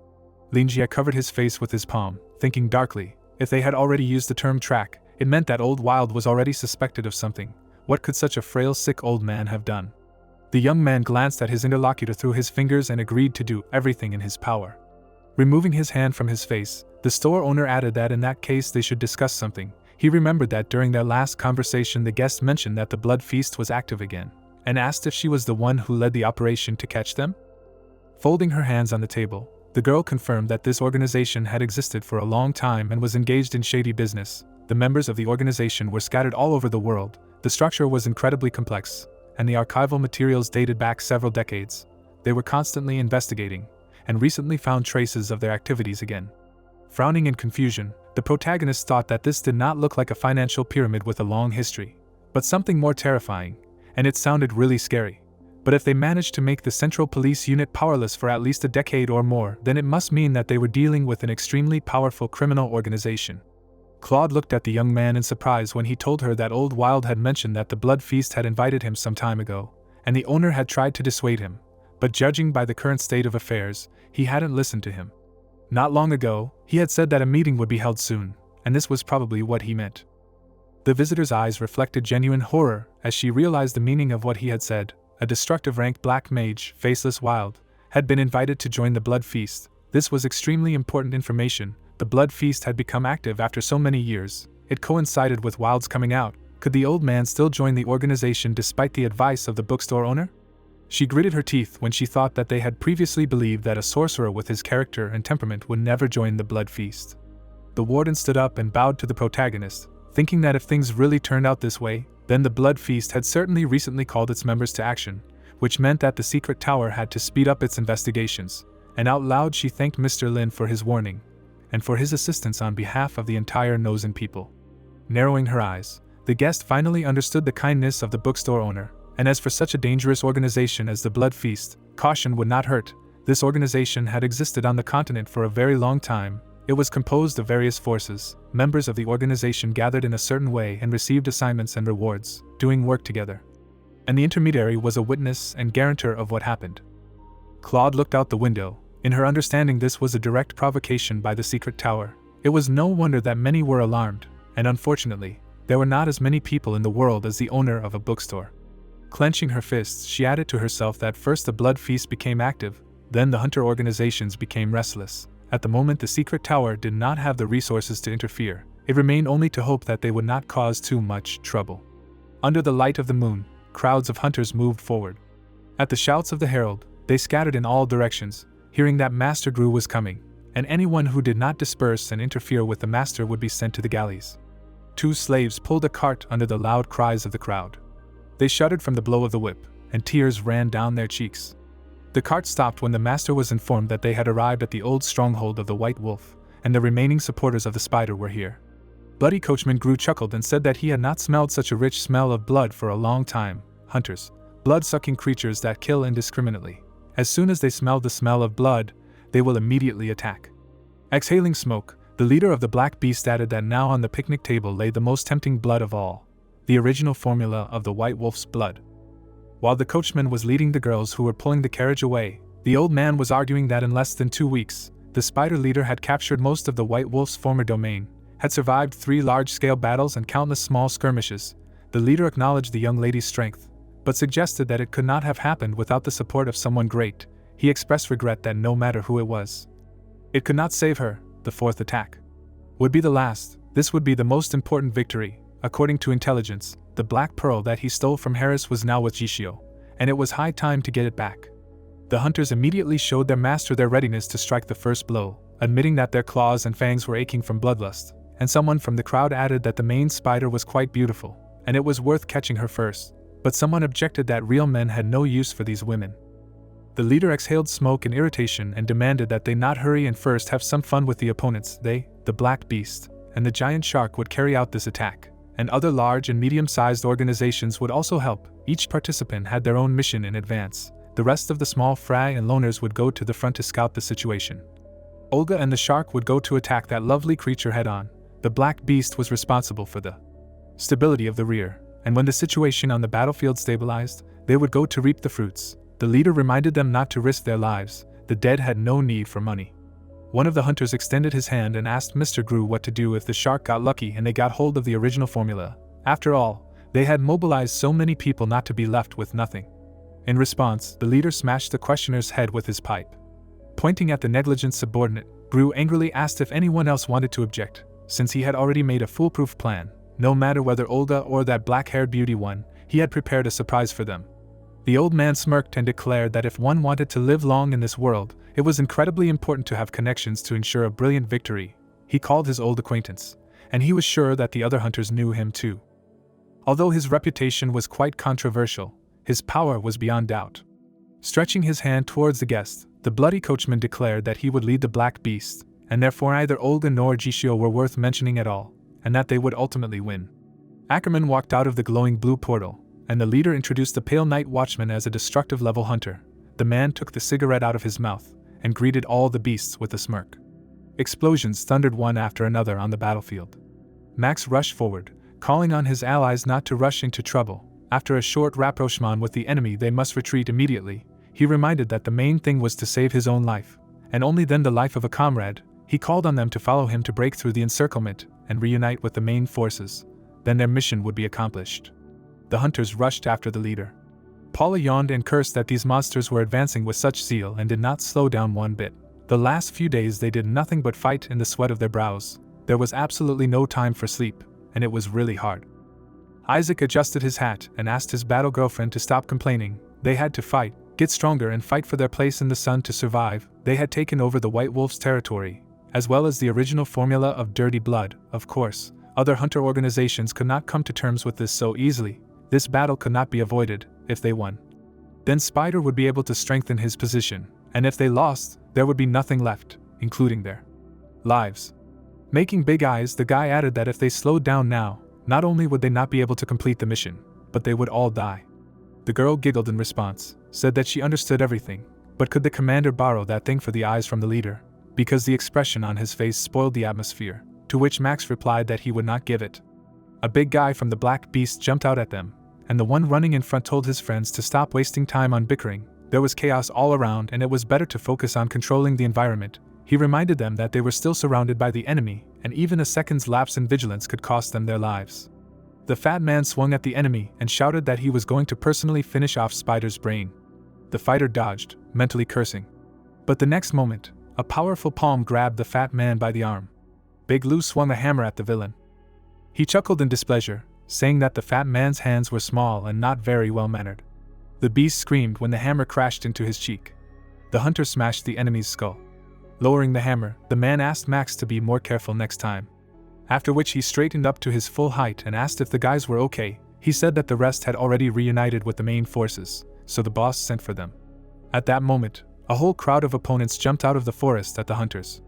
Linjia covered his face with his palm, thinking darkly, if they had already used the term track, it meant that old Wild was already suspected of something. What could such a frail, sick old man have done? The young man glanced at his interlocutor through his fingers and agreed to do everything in his power. Removing his hand from his face, the store owner added that in that case they should discuss something. He remembered that during their last conversation the guest mentioned that the blood feast was active again, and asked if she was the one who led the operation to catch them. Folding her hands on the table, the girl confirmed that this organization had existed for a long time and was engaged in shady business. The members of the organization were scattered all over the world. The structure was incredibly complex, and the archival materials dated back several decades. They were constantly investigating, and recently found traces of their activities again. Frowning in confusion, the protagonist thought that this did not look like a financial pyramid with a long history, but something more terrifying, and it sounded really scary. But if they managed to make the Central Police Unit powerless for at least a decade or more, then it must mean that they were dealing with an extremely powerful criminal organization. Claude looked at the young man in surprise when he told her that old Wild had mentioned that the blood feast had invited him some time ago, and the owner had tried to dissuade him, but judging by the current state of affairs, he hadn't listened to him. Not long ago, he had said that a meeting would be held soon, and this was probably what he meant. The visitor's eyes reflected genuine horror as she realized the meaning of what he had said. A destructive rank black mage, Faceless Wild, had been invited to join the blood feast. This was extremely important information. The blood feast had become active after so many years. It coincided with Wild's coming out. Could the old man still join the organization despite the advice of the bookstore owner? She gritted her teeth when she thought that they had previously believed that a sorcerer with his character and temperament would never join the blood feast. The warden stood up and bowed to the protagonist, thinking that if things really turned out this way, then the blood feast had certainly recently called its members to action, which meant that the secret tower had to speed up its investigations, and out loud she thanked Mr. Lin for his warning, and for his assistance on behalf of the entire Nozen people. Narrowing her eyes, the guest finally understood the kindness of the bookstore owner, and as for such a dangerous organization as the Blood Feast, caution would not hurt. This organization had existed on the continent for a very long time. It was composed of various forces. Members of the organization gathered in a certain way and received assignments and rewards, doing work together. And the intermediary was a witness and guarantor of what happened. Claude looked out the window. In her understanding, this was a direct provocation by the secret tower. It was no wonder that many were alarmed, and unfortunately, there were not as many people in the world as the owner of a bookstore. Clenching her fists, she added to herself that first the blood feast became active, then the hunter organizations became restless. At the moment, the secret tower did not have the resources to interfere. It remained only to hope that they would not cause too much trouble. Under the light of the moon, crowds of hunters moved forward. At the shouts of the herald, they scattered in all directions, hearing that Master Gru was coming, and anyone who did not disperse and interfere with the master would be sent to the galleys. 2 slaves pulled a cart under the loud cries of the crowd. They shuddered from the blow of the whip, and tears ran down their cheeks. The cart stopped when the master was informed that they had arrived at the old stronghold of the White Wolf, and the remaining supporters of the spider were here. Bloody Coachman Gru chuckled and said that he had not smelled such a rich smell of blood for a long time. Hunters, blood-sucking creatures that kill indiscriminately. As soon as they smell the smell of blood, they will immediately attack. Exhaling smoke, The leader of the Black Beast added that now on the picnic table lay the most tempting blood of all, the original formula of the White Wolf's blood. While the coachman was leading the girls who were pulling the carriage away, the old man was arguing that in less than 2 weeks, the spider leader had captured most of the White Wolf's former domain, had survived 3 large-scale battles and countless small skirmishes. The leader acknowledged the young lady's strength, but suggested that it could not have happened without the support of someone great. He expressed regret that no matter who it was, it could not save her. The 4th attack would be the last. This would be the most important victory. According to intelligence, the black pearl that he stole from Harris was now with Jishio, and it was high time to get it back. The hunters immediately showed their master their readiness to strike the first blow, admitting that their claws and fangs were aching from bloodlust, and someone from the crowd added that the main spider was quite beautiful, and it was worth catching her first, but someone objected that real men had no use for these women. The leader exhaled smoke in irritation and demanded that they not hurry and first have some fun with the opponents. They, the Black Beast, and the giant shark would carry out this attack, and other large and medium-sized organizations would also help. Each participant had their own mission in advance. The rest of the small fry and loners would go to the front to scout the situation. Olga and the shark would go to attack that lovely creature head-on. The Black Beast was responsible for the stability of the rear, and when the situation on the battlefield stabilized, they would go to reap the fruits. The leader reminded them not to risk their lives. The dead had no need for money. One of the hunters extended his hand and asked Mr. Gru what to do if the shark got lucky and they got hold of the original formula. After all, they had mobilized so many people not to be left with nothing. In response, the leader smashed the questioner's head with his pipe. Pointing at the negligent subordinate, Gru angrily asked if anyone else wanted to object, since he had already made a foolproof plan. No matter whether Olga or that black-haired beauty one, he had prepared a surprise for them. The old man smirked and declared that if one wanted to live long in this world, it was incredibly important to have connections to ensure a brilliant victory. He called his old acquaintance, and he was sure that the other hunters knew him too. Although his reputation was quite controversial, his power was beyond doubt. Stretching his hand towards the guest, the bloody coachman declared that he would lead the Black Beast, and therefore neither Olga nor Jishio were worth mentioning at all, and that they would ultimately win. Ackerman walked out of the glowing blue portal, and the leader introduced the pale night watchman as a destructive level hunter. The man took the cigarette out of his mouth and greeted all the beasts with a smirk. Explosions thundered one after another on the battlefield. Max rushed forward, calling on his allies not to rush into trouble. After a short rapprochement with the enemy, they must retreat immediately. He reminded that the main thing was to save his own life, and only then the life of a comrade. He called on them to follow him to break through the encirclement and reunite with the main forces. Then their mission would be accomplished. The hunters rushed after the leader. Paula yawned and cursed that these monsters were advancing with such zeal and did not slow down one bit. The last few days they did nothing but fight in the sweat of their brows. There was absolutely no time for sleep, and it was really hard. Isaac adjusted his hat and asked his battle girlfriend to stop complaining. They had to fight, get stronger and fight for their place in the sun to survive. They had taken over the White Wolf's territory, as well as the original formula of dirty blood. Of course, other hunter organizations could not come to terms with this so easily. This battle could not be avoided. If they won, then Spider would be able to strengthen his position, and if they lost, there would be nothing left, including their lives. Making big eyes, the guy added that if they slowed down now, not only would they not be able to complete the mission, but they would all die. The girl giggled in response, said that she understood everything, but could the commander borrow that thing for the eyes from the leader, because the expression on his face spoiled the atmosphere, to which Max replied that he would not give it. A big guy from the Black Beast jumped out at them, and the one running in front told his friends to stop wasting time on bickering. There was chaos all around and it was better to focus on controlling the environment. He reminded them that they were still surrounded by the enemy, and even a second's lapse in vigilance could cost them their lives. The fat man swung at the enemy and shouted that he was going to personally finish off Spider's brain. The fighter dodged, mentally cursing. But the next moment, a powerful palm grabbed the fat man by the arm. Big Lou swung a hammer at the villain. He chuckled in displeasure, saying that the fat man's hands were small and not very well-mannered. The beast screamed when the hammer crashed into his cheek. The hunter smashed the enemy's skull. Lowering the hammer, the man asked Max to be more careful next time. After which he straightened up to his full height and asked if the guys were okay. He said that the rest had already reunited with the main forces, so the boss sent for them. At that moment, a whole crowd of opponents jumped out of the forest at the hunters.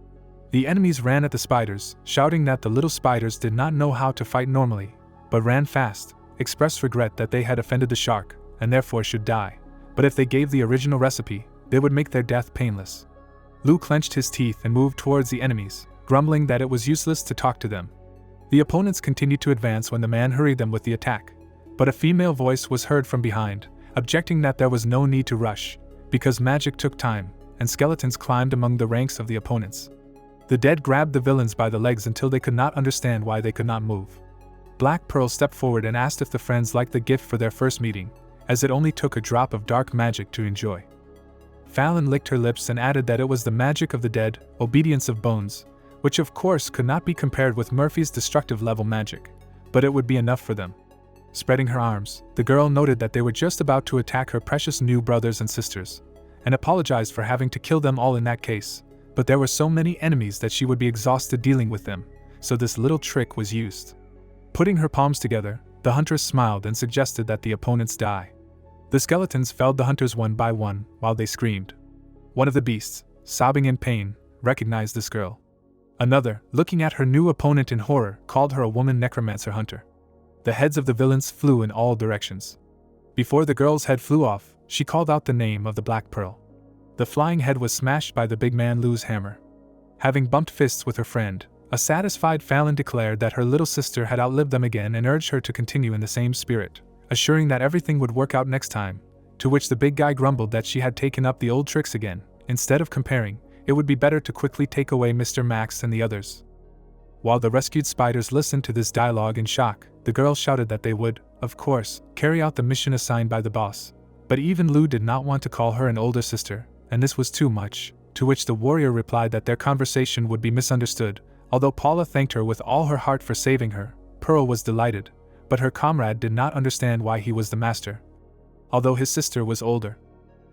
The enemies ran at the spiders, shouting that the little spiders did not know how to fight normally, but ran fast, expressed regret that they had offended the shark, and therefore should die. But if they gave the original recipe, they would make their death painless. Lou clenched his teeth and moved towards the enemies, grumbling that it was useless to talk to them. The opponents continued to advance when the man hurried them with the attack, but a female voice was heard from behind, objecting that there was no need to rush, because magic took time, and skeletons climbed among the ranks of the opponents. The dead grabbed the villains by the legs until they could not understand why they could not move. Black Pearl stepped forward and asked if the friends liked the gift for their first meeting, as it only took a drop of dark magic to enjoy. Fallon licked her lips and added that it was the magic of the dead, obedience of bones, which of course could not be compared with Murphy's destructive level magic, but it would be enough for them. Spreading her arms, the girl noted that they were just about to attack her precious new brothers and sisters, and apologized for having to kill them all in that case, but there were so many enemies that she would be exhausted dealing with them, so this little trick was used. Putting her palms together, the huntress smiled and suggested that the opponents die. The skeletons felled the hunters one by one while they screamed. One of the beasts, sobbing in pain, recognized this girl. Another, looking at her new opponent in horror, called her a woman necromancer hunter. The heads of the villains flew in all directions. Before the girl's head flew off, she called out the name of the Black Pearl. The flying head was smashed by the big man Lu's hammer. Having bumped fists with her friend, a satisfied Fallon declared that her little sister had outlived them again and urged her to continue in the same spirit, assuring that everything would work out next time, to which the big guy grumbled that she had taken up the old tricks again. Instead of comparing, it would be better to quickly take away Mr. Max and the others. While the rescued spiders listened to this dialogue in shock, the girl shouted that they would, of course, carry out the mission assigned by the boss. But even Lu did not want to call her an older sister, and this was too much, to which the warrior replied that their conversation would be misunderstood. Although Paula thanked her with all her heart for saving her, Pearl was delighted, but her comrade did not understand why he was the master, although his sister was older.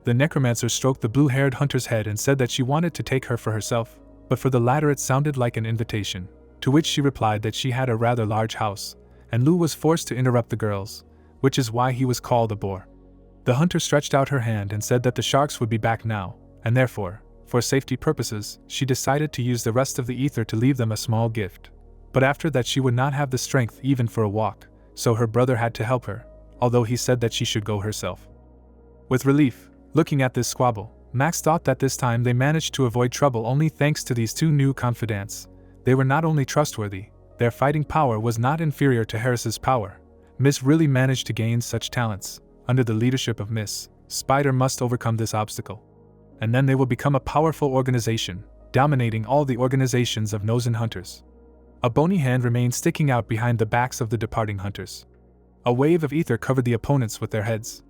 The necromancer stroked the blue-haired hunter's head and said that she wanted to take her for herself, but for the latter it sounded like an invitation, to which she replied that she had a rather large house, and Lu was forced to interrupt the girls, which is why he was called a bore. The hunter stretched out her hand and said that the sharks would be back now, and therefore, for safety purposes, she decided to use the rest of the ether to leave them a small gift. But after that she would not have the strength even for a walk, so her brother had to help her, although he said that she should go herself. With relief, looking at this squabble, Max thought that this time they managed to avoid trouble only thanks to these two new confidants. They were not only trustworthy, their fighting power was not inferior to Harris's power. Miss really managed to gain such talents. Under the leadership of Miss, Spider must overcome this obstacle. And then they will become a powerful organization, dominating all the organizations of Nozen hunters. A bony hand remained sticking out behind the backs of the departing hunters. A wave of ether covered the opponents with their heads.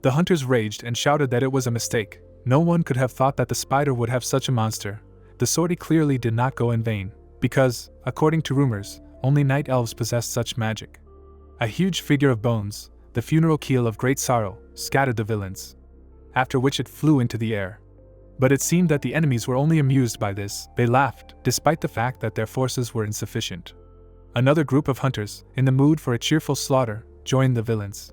The hunters raged and shouted that it was a mistake. No one could have thought that the spider would have such a monster. The sortie clearly did not go in vain, because, according to rumors, only night elves possessed such magic. A huge figure of bones, the funeral keel of great sorrow, scattered the villains, after which it flew into the air. But it seemed that the enemies were only amused by this. They laughed, despite the fact that their forces were insufficient. Another group of hunters, in the mood for a cheerful slaughter, joined the villains.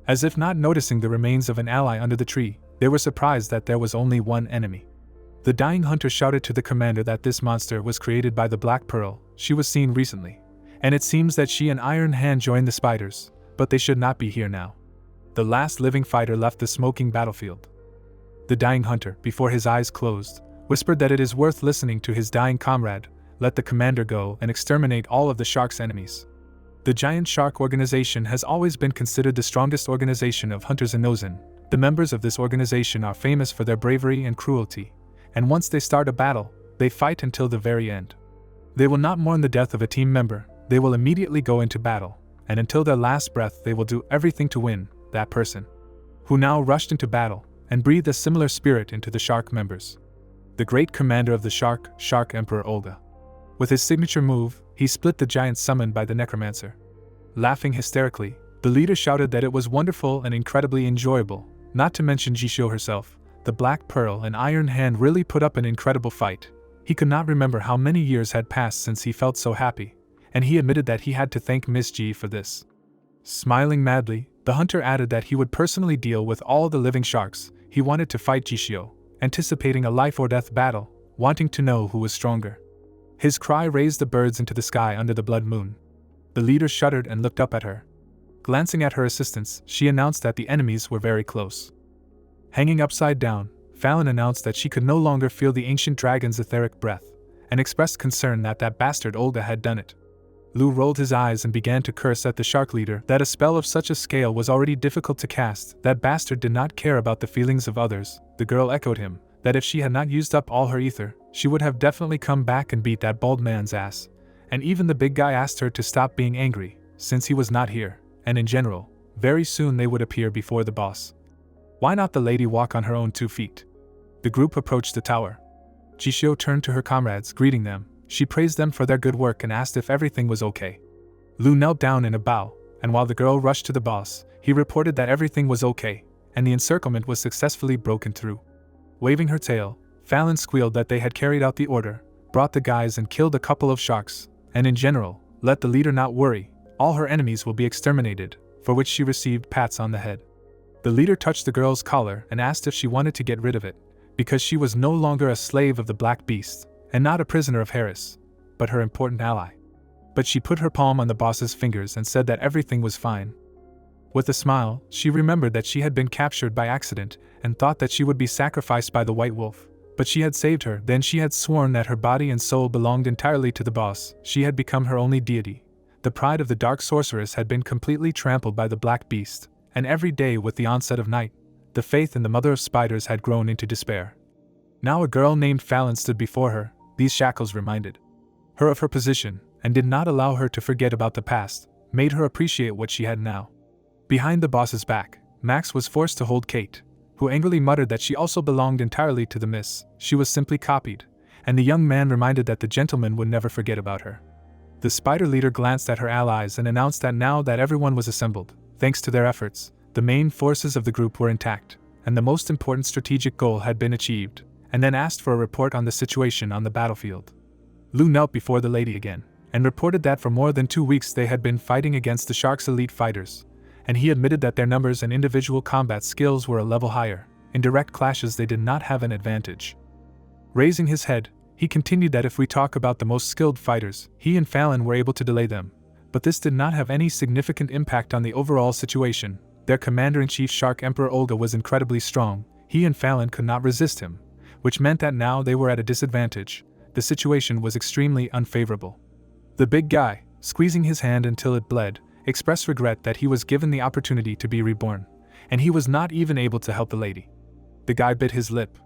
As if not noticing the remains of an ally under the tree, they were surprised that there was only one enemy. The dying hunter shouted to the commander that this monster was created by the Black Pearl. She was seen recently, and it seems that she and Iron Hand joined the spiders, but they should not be here now. The last living fighter left the smoking battlefield. The dying hunter, before his eyes closed, whispered that it is worth listening to his dying comrade. Let the commander go and exterminate all of the shark's enemies. The giant shark organization has always been considered the strongest organization of hunters in Nozen. The members of this organization are famous for their bravery and cruelty, and once they start a battle, they fight until the very end. They will not mourn the death of a team member, they will immediately go into battle, and until their last breath they will do everything to win that person, who now rushed into battle, and breathed a similar spirit into the shark members. The great commander of the Shark Emperor Olga. With his signature move, he split the giant summoned by the necromancer. Laughing hysterically, the leader shouted that it was wonderful and incredibly enjoyable, not to mention Jishio herself. The Black Pearl and Iron Hand really put up an incredible fight. He could not remember how many years had passed since he felt so happy, and he admitted that he had to thank Miss G for this. Smiling madly, the hunter added that he would personally deal with all the living sharks. He wanted to fight Jishio, anticipating a life-or-death battle, wanting to know who was stronger. His cry raised the birds into the sky under the blood moon. The leader shuddered and looked up at her. Glancing at her assistants, she announced that the enemies were very close. Hanging upside down, Fallon announced that she could no longer feel the ancient dragon's etheric breath, and expressed concern that that bastard Olga had done it. Lu rolled his eyes and began to curse at the shark leader that a spell of such a scale was already difficult to cast. That bastard did not care about the feelings of others. The girl echoed him, that if she had not used up all her ether, she would have definitely come back and beat that bald man's ass. And even the big guy asked her to stop being angry, since he was not here, and in general, very soon they would appear before the boss. Why not the lady walk on her own 2 feet? The group approached the tower. Jishio turned to her comrades, greeting them. She praised them for their good work and asked if everything was okay. Lu knelt down in a bow, and while the girl rushed to the boss, he reported that everything was okay, and the encirclement was successfully broken through. Waving her tail, Fallon squealed that they had carried out the order, brought the guys and killed a couple of sharks, and in general, let the leader not worry, all her enemies will be exterminated, for which she received pats on the head. The leader touched the girl's collar and asked if she wanted to get rid of it, because she was no longer a slave of the Black Beast, and not a prisoner of Harris, but her important ally. But she put her palm on the boss's fingers and said that everything was fine. With a smile, she remembered that she had been captured by accident and thought that she would be sacrificed by the White Wolf, but she had saved her. Then she had sworn that her body and soul belonged entirely to the boss. She had become her only deity. The pride of the dark sorceress had been completely trampled by the Black Beast, and every day with the onset of night, the faith in the mother of spiders had grown into despair. Now a girl named Fallon stood before her. These shackles reminded her of her position, and did not allow her to forget about the past, made her appreciate what she had now. Behind the boss's back, Max was forced to hold Kate, who angrily muttered that she also belonged entirely to the miss. She was simply copied, and the young man reminded that the gentleman would never forget about her. The spider leader glanced at her allies and announced that now that everyone was assembled, thanks to their efforts, the main forces of the group were intact, and the most important strategic goal had been achieved, and then asked for a report on the situation on the battlefield. Lu knelt before the lady again, and reported that for more than 2 weeks they had been fighting against the Shark's elite fighters, and he admitted that their numbers and individual combat skills were a level higher. In direct clashes they did not have an advantage. Raising his head, he continued that if we talk about the most skilled fighters, he and Fallon were able to delay them, but this did not have any significant impact on the overall situation. Their commander-in-chief Shark Emperor Olga was incredibly strong. He and Fallon could not resist him, which meant that now they were at a disadvantage. The situation was extremely unfavorable. The big guy, squeezing his hand until it bled, expressed regret that he was given the opportunity to be reborn, and he was not even able to help the lady. The guy bit his lip.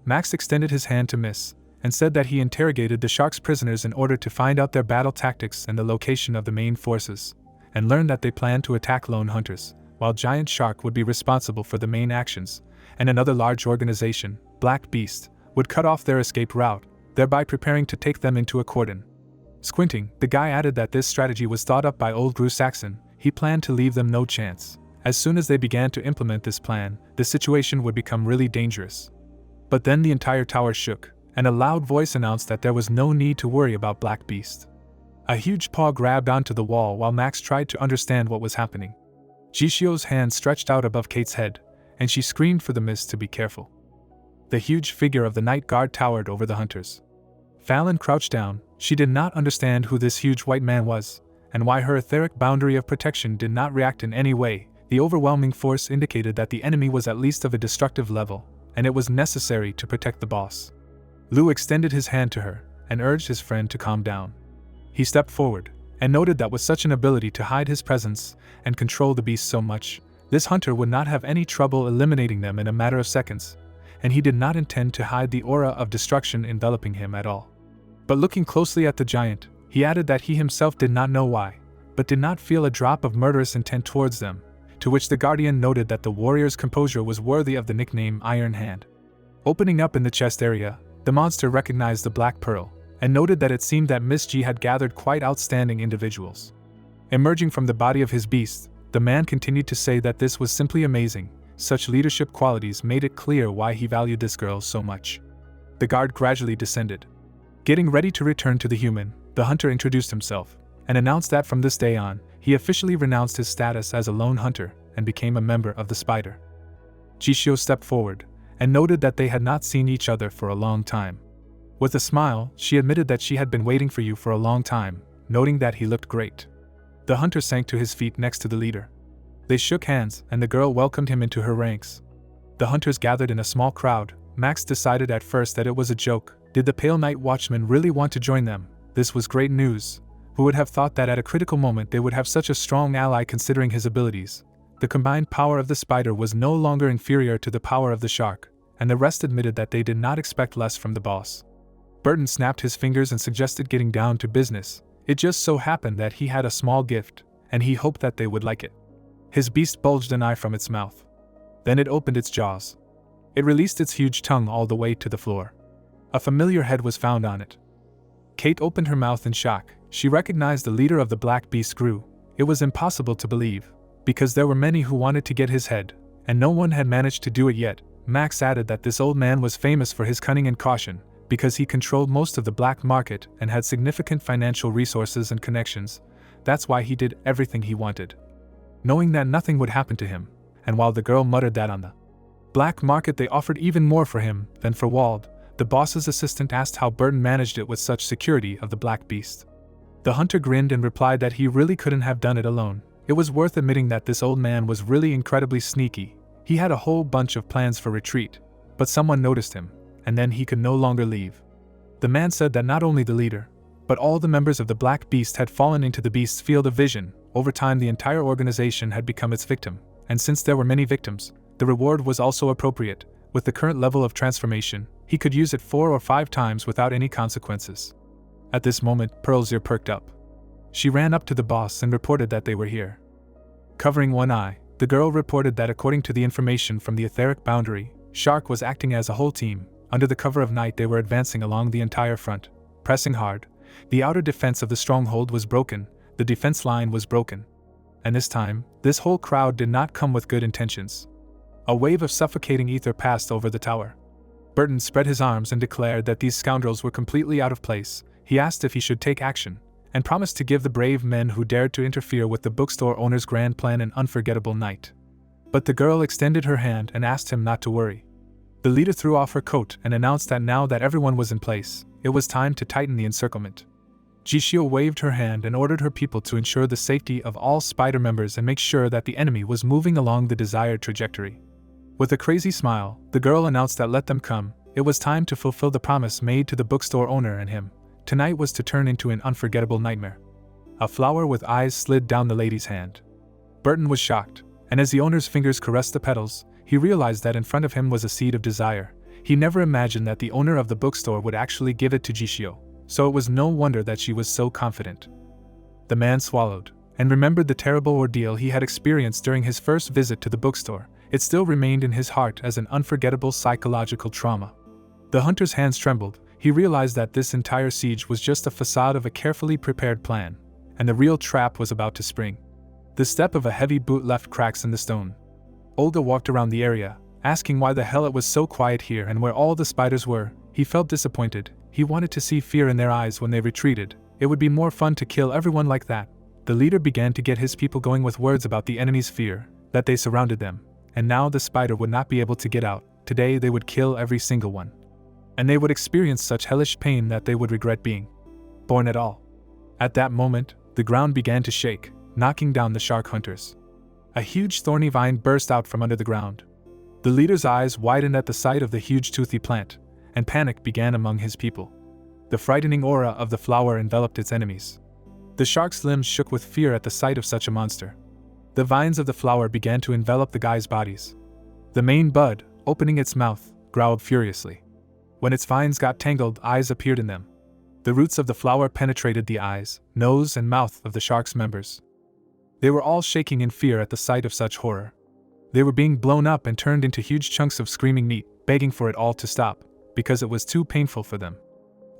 Max extended his hand to Miss, and said that he interrogated the Shark's prisoners in order to find out their battle tactics and the location of the main forces, and learned that they planned to attack lone hunters, while Giant Shark would be responsible for the main actions, and another large organization, Black Beast, would cut off their escape route, thereby preparing to take them into a cordon. Squinting, the guy added that this strategy was thought up by old Gru Saxon. He planned to leave them no chance. As soon as they began to implement this plan, the situation would become really dangerous. But then the entire tower shook, and a loud voice announced that there was no need to worry about Black Beast. A huge paw grabbed onto the wall while Max tried to understand what was happening. Jishio's hand stretched out above Kate's head, and she screamed for the mist to be careful. The huge figure of the night guard towered over the hunters. Fallon crouched down. She did not understand who this huge white man was, and why her etheric boundary of protection did not react in any way. The overwhelming force indicated that the enemy was at least of a destructive level, and it was necessary to protect the boss. Lu extended his hand to her, and urged his friend to calm down. He stepped forward, and noted that with such an ability to hide his presence and control the beast so much, this hunter would not have any trouble eliminating them in a matter of seconds, and he did not intend to hide the aura of destruction enveloping him at all. But looking closely at the giant, he added that he himself did not know why, but did not feel a drop of murderous intent towards them, to which the guardian noted that the warrior's composure was worthy of the nickname Iron Hand. Opening up in the chest area, the monster recognized the black pearl, and noted that it seemed that Miss G had gathered quite outstanding individuals. Emerging from the body of his beast, the man continued to say that this was simply amazing. Such leadership qualities made it clear why he valued this girl so much. The guard gradually descended. Getting ready to return to the human, the hunter introduced himself, and announced that from this day on, he officially renounced his status as a lone hunter and became a member of the Spider. Jishio stepped forward, and noted that they had not seen each other for a long time. With a smile, she admitted that she had been waiting for you for a long time, noting that he looked great. The hunter sank to his feet next to the leader. They shook hands, and the girl welcomed him into her ranks. The hunters gathered in a small crowd. Max decided at first that it was a joke, Did the Pale Night Watchman really want to join them? This was great news. Who would have thought that at a critical moment they would have such a strong ally considering his abilities? The combined power of the spider was no longer inferior to the power of the shark, and the rest admitted that they did not expect less from the boss. Burton snapped his fingers and suggested getting down to business. It just so happened that he had a small gift, and he hoped that they would like it. His beast bulged an eye from its mouth. Then it opened its jaws. It released its huge tongue all the way to the floor. A familiar head was found on it. Kate opened her mouth in shock. She recognized the leader of the black beast crew. It was impossible to believe, because there were many who wanted to get his head, and no one had managed to do it yet. Max added that this old man was famous for his cunning and caution, because he controlled most of the black market and had significant financial resources and connections. That's why he did everything he wanted, knowing that nothing would happen to him. And while the girl muttered that on the black market they offered even more for him than for Wald, the boss's assistant asked how Burton managed it with such security of the black beast. The hunter grinned and replied that he really couldn't have done it alone. It was worth admitting that this old man was really incredibly sneaky. He had a whole bunch of plans for retreat, but someone noticed him, and then he could no longer leave. The man said that not only the leader, but all the members of the Black Beast had fallen into the beast's field of vision. Over time the entire organization had become its victim, and since there were many victims, the reward was also appropriate. With the current level of transformation, he could use it 4 or 5 times without any consequences. At this moment, Pearl's ear perked up. She ran up to the boss and reported that they were here. Covering one eye, the girl reported that according to the information from the etheric boundary, Shark was acting as a whole team. Under the cover of night they were advancing along the entire front, pressing hard. The outer defense of the stronghold was broken, the defense line was broken. And this time, this whole crowd did not come with good intentions. A wave of suffocating ether passed over the tower. Burton spread his arms and declared that these scoundrels were completely out of place. He asked if he should take action, and promised to give the brave men who dared to interfere with the bookstore owner's grand plan an unforgettable night. But the girl extended her hand and asked him not to worry. The leader threw off her coat and announced that now that everyone was in place, it was time to tighten the encirclement. Jishio waved her hand and ordered her people to ensure the safety of all spider members and make sure that the enemy was moving along the desired trajectory. With a crazy smile, the girl announced that let them come. It was time to fulfill the promise made to the bookstore owner and him. Tonight was to turn into an unforgettable nightmare. A flower with eyes slid down the lady's hand. Burton was shocked, and as the owner's fingers caressed the petals, he realized that in front of him was a seed of desire. He never imagined that the owner of the bookstore would actually give it to Jishio, so it was no wonder that she was so confident. The man swallowed, and remembered the terrible ordeal he had experienced during his first visit to the bookstore. It still remained in his heart as an unforgettable psychological trauma. The hunter's hands trembled. He realized that this entire siege was just a facade of a carefully prepared plan, and the real trap was about to spring. The step of a heavy boot left cracks in the stone. Olga walked around the area, asking why the hell it was so quiet here and where all the spiders were. He felt disappointed. He wanted to see fear in their eyes when they retreated. It would be more fun to kill everyone like that. The leader began to get his people going with words about the enemy's fear, that they surrounded them, and now the spider would not be able to get out. Today they would kill every single one. And they would experience such hellish pain that they would regret being born at all. At that moment, the ground began to shake, knocking down the shark hunters. A huge thorny vine burst out from under the ground. The leader's eyes widened at the sight of the huge toothy plant, and panic began among his people. The frightening aura of the flower enveloped its enemies. The shark's limbs shook with fear at the sight of such a monster. The vines of the flower began to envelop the guys' bodies. The main bud, opening its mouth, growled furiously. When its vines got tangled, eyes appeared in them. The roots of the flower penetrated the eyes, nose, and mouth of the shark's members. They were all shaking in fear at the sight of such horror. They were being blown up and turned into huge chunks of screaming meat, begging for it all to stop, because it was too painful for them.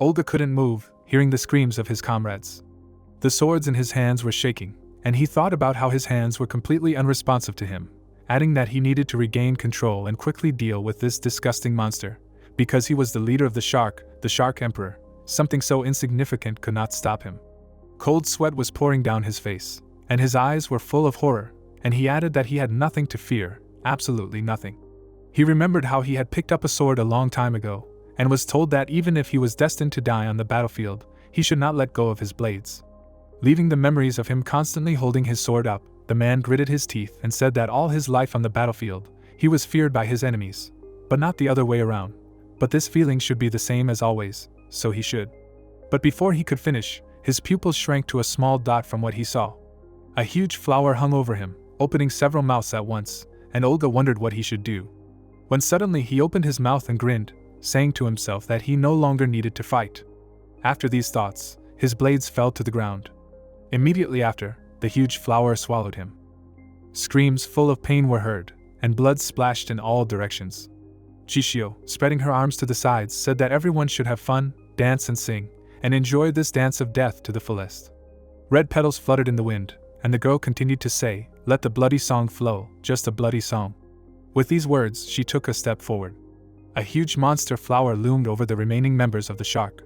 Olga couldn't move, hearing the screams of his comrades. The swords in his hands were shaking, and he thought about how his hands were completely unresponsive to him, adding that he needed to regain control and quickly deal with this disgusting monster. Because he was the leader of the Shark Emperor, something so insignificant could not stop him. Cold sweat was pouring down his face, and his eyes were full of horror, and he added that he had nothing to fear, absolutely nothing. He remembered how he had picked up a sword a long time ago, and was told that even if he was destined to die on the battlefield, he should not let go of his blades. Leaving the memories of him constantly holding his sword up, the man gritted his teeth and said that all his life on the battlefield, he was feared by his enemies, but not the other way around. but this feeling should be the same as always, so he should. But before he could finish, his pupils shrank to a small dot from what he saw. A huge flower hung over him, opening several mouths at once, and Olga wondered what he should do. When suddenly he opened his mouth and grinned, saying to himself that he no longer needed to fight. After these thoughts, his blades fell to the ground. Immediately after, the huge flower swallowed him. Screams full of pain were heard, and blood splashed in all directions. Chishio, spreading her arms to the sides, said that everyone should have fun, dance and sing, and enjoy this dance of death to the fullest. Red petals fluttered in the wind, and the girl continued to say, "Let the bloody song flow, just a bloody song." With these words, she took a step forward. A huge monster flower loomed over the remaining members of the shark.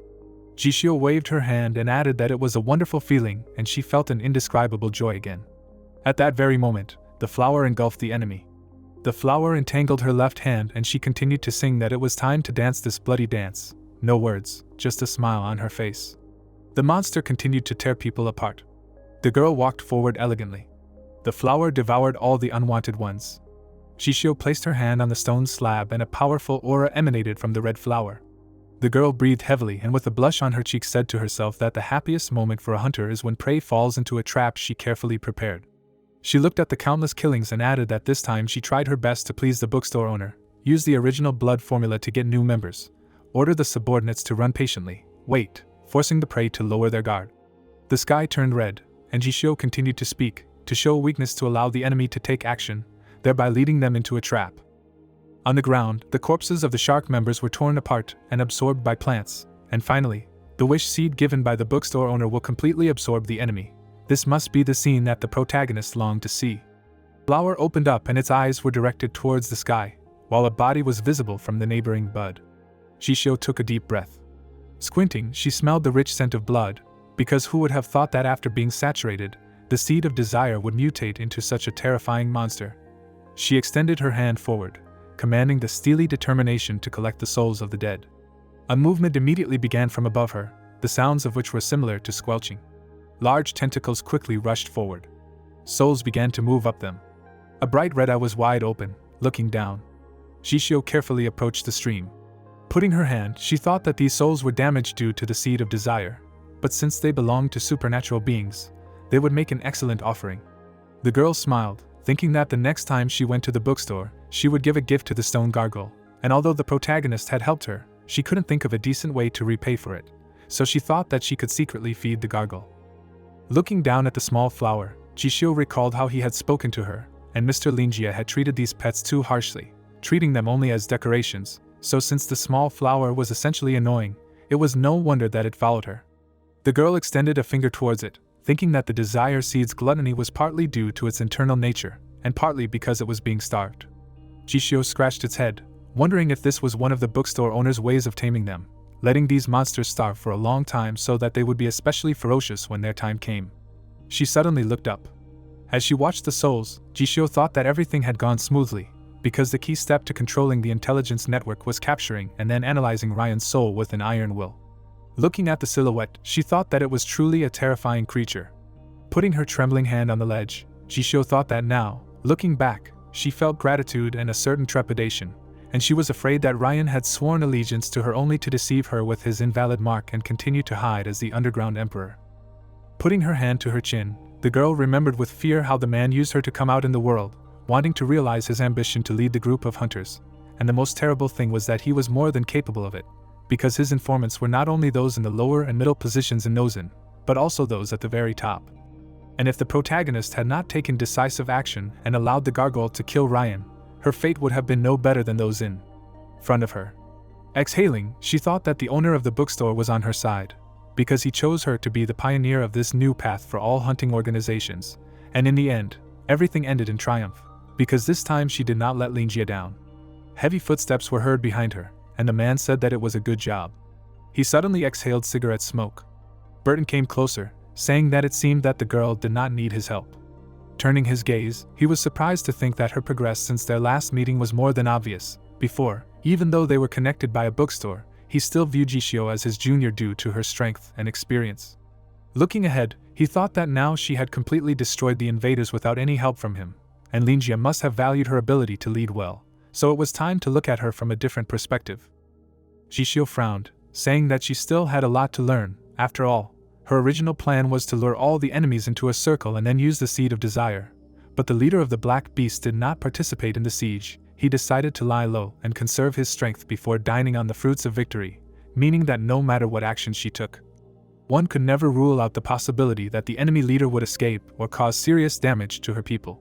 Chishio waved her hand and added that it was a wonderful feeling and she felt an indescribable joy again. At that very moment, the flower engulfed the enemy. The flower entangled her left hand and she continued to sing that it was time to dance this bloody dance. No words, just a smile on her face. The monster continued to tear people apart. The girl walked forward elegantly. The flower devoured all the unwanted ones. Chishio placed her hand on the stone slab and a powerful aura emanated from the red flower. The girl breathed heavily and with a blush on her cheek said to herself that the happiest moment for a hunter is when prey falls into a trap she carefully prepared. She looked at the countless killings and added that this time she tried her best to please the bookstore owner, use the original blood formula to get new members, order the subordinates to run patiently, wait, forcing the prey to lower their guard. The sky turned red, and Chishio continued to speak, to show weakness to allow the enemy to take action, thereby leading them into a trap. On the ground, the corpses of the shark members were torn apart and absorbed by plants, and finally, the wish seed given by the bookstore owner will completely absorb the enemy. This must be the scene that the protagonist longed to see. The flower opened up and its eyes were directed towards the sky, while a body was visible from the neighboring bud. Chishio took a deep breath. Squinting, she smelled the rich scent of blood, because who would have thought that after being saturated, the seed of desire would mutate into such a terrifying monster. She extended her hand forward, commanding the steely determination to collect the souls of the dead. A movement immediately began from above her, the sounds of which were similar to squelching. Large tentacles quickly rushed forward. Souls began to move up them. A bright red eye was wide open, looking down. Chishio carefully approached the stream. Putting her hand, she thought that these souls were damaged due to the seed of desire, but since they belonged to supernatural beings, they would make an excellent offering. The girl smiled, thinking that the next time she went to the bookstore, she would give a gift to the stone gargoyle, and although the protagonist had helped her, she couldn't think of a decent way to repay for it, so she thought that she could secretly feed the gargoyle. Looking down at the small flower, Chishio recalled how he had spoken to her, and Mr. Linjia had treated these pets too harshly, treating them only as decorations, so since the small flower was essentially annoying, it was no wonder that it followed her. The girl extended a finger towards it, thinking that the desire seed's gluttony was partly due to its internal nature, and partly because it was being starved. Chishio scratched its head, wondering if this was one of the bookstore owner's ways of taming them, letting these monsters starve for a long time so that they would be especially ferocious when their time came. She suddenly looked up. As she watched the souls, Chishio thought that everything had gone smoothly, because the key step to controlling the intelligence network was capturing and then analyzing Ryan's soul with an iron will. Looking at the silhouette, she thought that it was truly a terrifying creature. Putting her trembling hand on the ledge, Chishio thought that now, looking back, she felt gratitude and a certain trepidation, and she was afraid that Ryan had sworn allegiance to her only to deceive her with his invalid mark and continue to hide as the underground emperor. Putting her hand to her chin, the girl remembered with fear how the man used her to come out in the world, wanting to realize his ambition to lead the group of hunters, and the most terrible thing was that he was more than capable of it, because his informants were not only those in the lower and middle positions in Nozin, but also those at the very top. And if the protagonist had not taken decisive action and allowed the gargoyle to kill Ryan, her fate would have been no better than those in front of her. Exhaling, she thought that the owner of the bookstore was on her side, because he chose her to be the pioneer of this new path for all hunting organizations, and in the end, everything ended in triumph, because this time she did not let Linjia down. Heavy footsteps were heard behind her, and the man said that it was a good job. He suddenly exhaled cigarette smoke. Burton came closer, saying that it seemed that the girl did not need his help. Turning his gaze, he was surprised to think that her progress since their last meeting was more than obvious. Before, even though they were connected by a bookstore, he still viewed Chishio as his junior due to her strength and experience. Looking ahead, he thought that now she had completely destroyed the invaders without any help from him, and Linjia must have valued her ability to lead well, so it was time to look at her from a different perspective. Jishio frowned, saying that she still had a lot to learn. After all, her original plan was to lure all the enemies into a circle and then use the seed of desire. But the leader of the Black Beast did not participate in the siege. He decided to lie low and conserve his strength before dining on the fruits of victory, meaning that no matter what action she took, one could never rule out the possibility that the enemy leader would escape or cause serious damage to her people.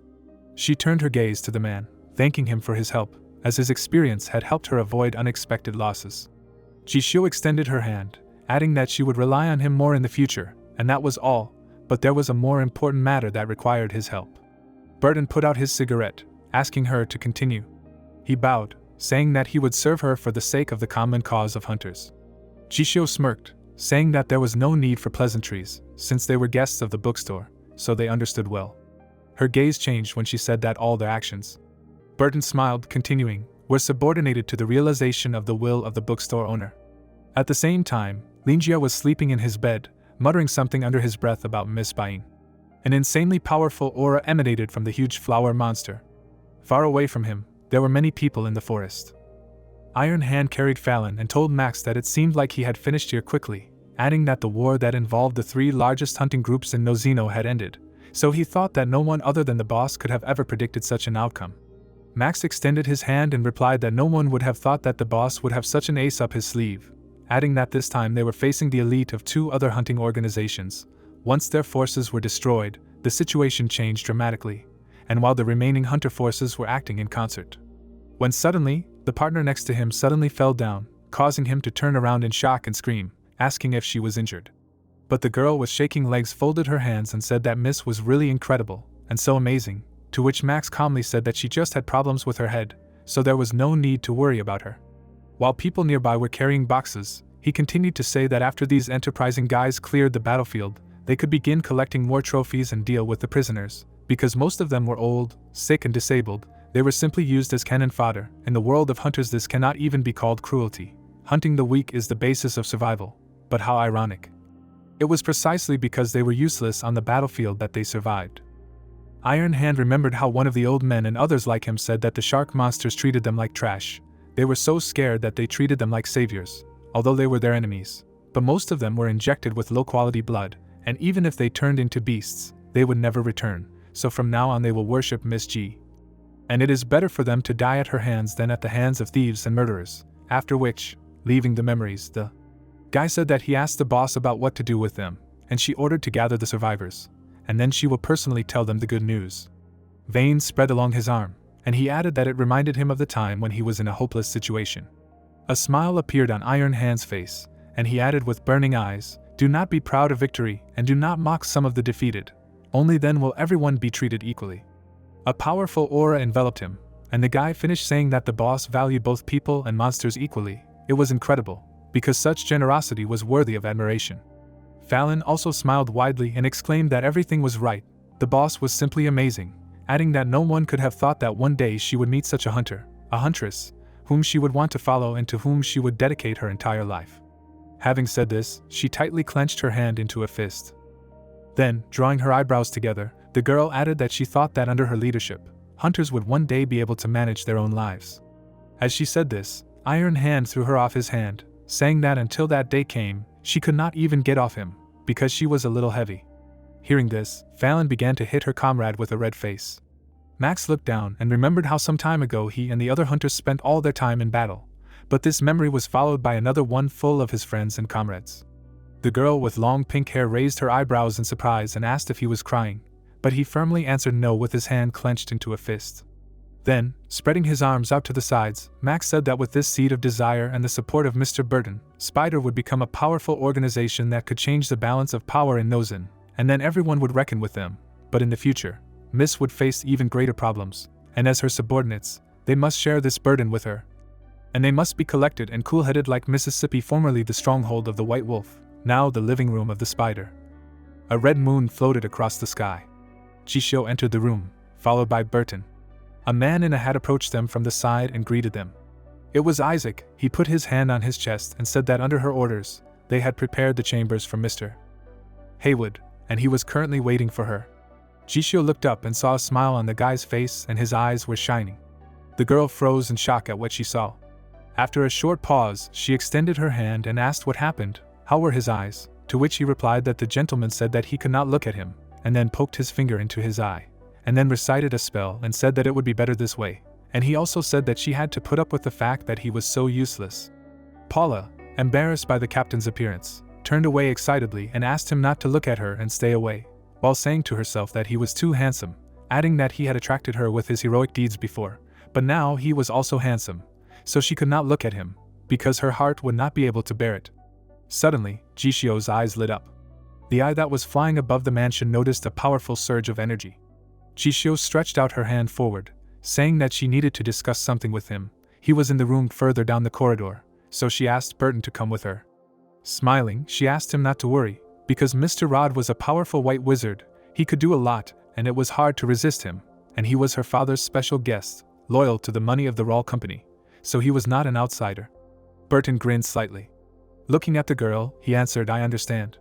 She turned her gaze to the man, thanking him for his help, as his experience had helped her avoid unexpected losses. Jishio extended her hand, adding that she would rely on him more in the future, and that was all, but there was a more important matter that required his help. Burton put out his cigarette, asking her to continue. He bowed, saying that he would serve her for the sake of the common cause of hunters. Jishio smirked, saying that there was no need for pleasantries, since they were guests of the bookstore, so they understood well. Her gaze changed when she said that all their actions, Burton smiled, continuing, were subordinated to the realization of the will of the bookstore owner. At the same time, Linjia was sleeping in his bed, muttering something under his breath about misbuying. An insanely powerful aura emanated from the huge flower monster. Far away from him, there were many people in the forest. Iron Hand carried Fallon and told Max that it seemed like he had finished here quickly, adding that the war that involved the 3 largest hunting groups in Nozino had ended, so he thought that no one other than the boss could have ever predicted such an outcome. Max extended his hand and replied that no one would have thought that the boss would have such an ace up his sleeve, adding that this time they were facing the elite of 2 other hunting organizations. Once their forces were destroyed, the situation changed dramatically, and while the remaining hunter forces were acting in concert, when suddenly, the partner next to him suddenly fell down, causing him to turn around in shock and scream, asking if she was injured. But the girl with shaking legs folded her hands and said that Miss was really incredible, and so amazing, to which Max calmly said that she just had problems with her head, so there was no need to worry about her. While people nearby were carrying boxes, he continued to say that after these enterprising guys cleared the battlefield, they could begin collecting more trophies and deal with the prisoners. Because most of them were old, sick and disabled, they were simply used as cannon fodder. In the world of hunters, this cannot even be called cruelty. Hunting the weak is the basis of survival. But how ironic. It was precisely because they were useless on the battlefield that they survived. Iron Hand remembered how one of the old men and others like him said that the shark monsters treated them like trash. They were so scared that they treated them like saviors, although they were their enemies. But most of them were injected with low-quality blood, and even if they turned into beasts, they would never return. So from now on they will worship Miss G. And it is better for them to die at her hands than at the hands of thieves and murderers. After which, leaving the memories, the guy said that he asked the boss about what to do with them, and she ordered to gather the survivors, and then she will personally tell them the good news. Veins spread along his arm, and he added that it reminded him of the time when he was in a hopeless situation. A smile appeared on Iron Hand's face, and he added with burning eyes, "Do not be proud of victory, and do not mock some of the defeated. Only then will everyone be treated equally." A powerful aura enveloped him, and the guy finished saying that the boss valued both people and monsters equally. It was incredible, because such generosity was worthy of admiration. Fallon also smiled widely and exclaimed that everything was right. The boss was simply amazing, adding that no one could have thought that one day she would meet such a hunter, a huntress, whom she would want to follow and to whom she would dedicate her entire life. Having said this, she tightly clenched her hand into a fist. Then, drawing her eyebrows together, the girl added that she thought that under her leadership, hunters would one day be able to manage their own lives. As she said this, Iron Hand threw her off his hand, saying that until that day came, she could not even get off him, because she was a little heavy. Hearing this, Fallon began to hit her comrade with a red face. Max looked down and remembered how some time ago he and the other hunters spent all their time in battle, but this memory was followed by another one full of his friends and comrades. The girl with long pink hair raised her eyebrows in surprise and asked if he was crying, but he firmly answered no with his hand clenched into a fist. Then, spreading his arms out to the sides, Max said that with this seed of desire and the support of Mr. Burton, Spider would become a powerful organization that could change the balance of power in Nozin, and then everyone would reckon with them. But in the future, Miss would face even greater problems, and as her subordinates, they must share this burden with her. And they must be collected and cool-headed like Mississippi, formerly the stronghold of the White Wolf, now the living room of the Spider. A red moon floated across the sky. Jishio entered the room, followed by Burton. A man in a hat approached them from the side and greeted them. It was Isaac. He put his hand on his chest and said that under her orders, they had prepared the chambers for Mr. Haywood, and he was currently waiting for her. Jishio looked up and saw a smile on the guy's face, and his eyes were shining. The girl froze in shock at what she saw. After a short pause, she extended her hand and asked what happened. How were his eyes? To which he replied that the gentleman said that he could not look at him, and then poked his finger into his eye, and then recited a spell and said that it would be better this way, and he also said that she had to put up with the fact that he was so useless. Paula, embarrassed by the captain's appearance, turned away excitedly and asked him not to look at her and stay away, while saying to herself that he was too handsome, adding that he had attracted her with his heroic deeds before, but now he was also handsome, so she could not look at him, because her heart would not be able to bear it. Suddenly, Jishio's eyes lit up. The eye that was flying above the mansion noticed a powerful surge of energy. Jishio stretched out her hand forward, saying that she needed to discuss something with him. He was in the room further down the corridor, so she asked Burton to come with her. Smiling, she asked him not to worry, because Mr. Rod was a powerful white wizard. He could do a lot, and it was hard to resist him, and he was her father's special guest, loyal to the money of the Rawl Company, so he was not an outsider. Burton grinned slightly. Looking at the girl, he answered, "I understand."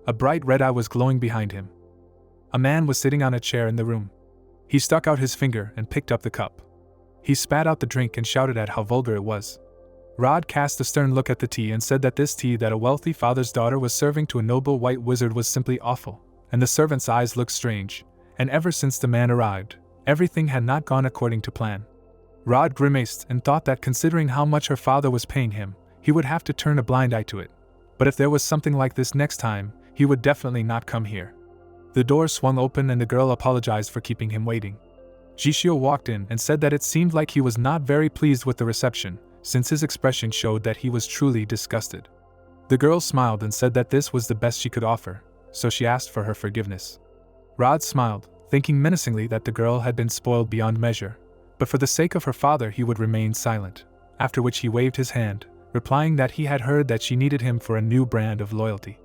A bright red eye was glowing behind him. A man was sitting on a chair in the room. He stuck out his finger and picked up the cup. He spat out the drink and shouted at how vulgar it was. Rod cast a stern look at the tea and said that this tea that a wealthy father's daughter was serving to a noble white wizard was simply awful, and the servant's eyes looked strange, and ever since the man arrived, everything had not gone according to plan. Rod grimaced and thought that considering how much her father was paying him, he would have to turn a blind eye to it. But if there was something like this next time, he would definitely not come here. The door swung open and the girl apologized for keeping him waiting. Jishio walked in and said that it seemed like he was not very pleased with the reception, since his expression showed that he was truly disgusted. The girl smiled and said that this was the best she could offer, so she asked for her forgiveness. Rod smiled, thinking menacingly that the girl had been spoiled beyond measure, but for the sake of her father he would remain silent, after which he waved his hand, replying that he had heard that she needed him for a new brand of loyalty.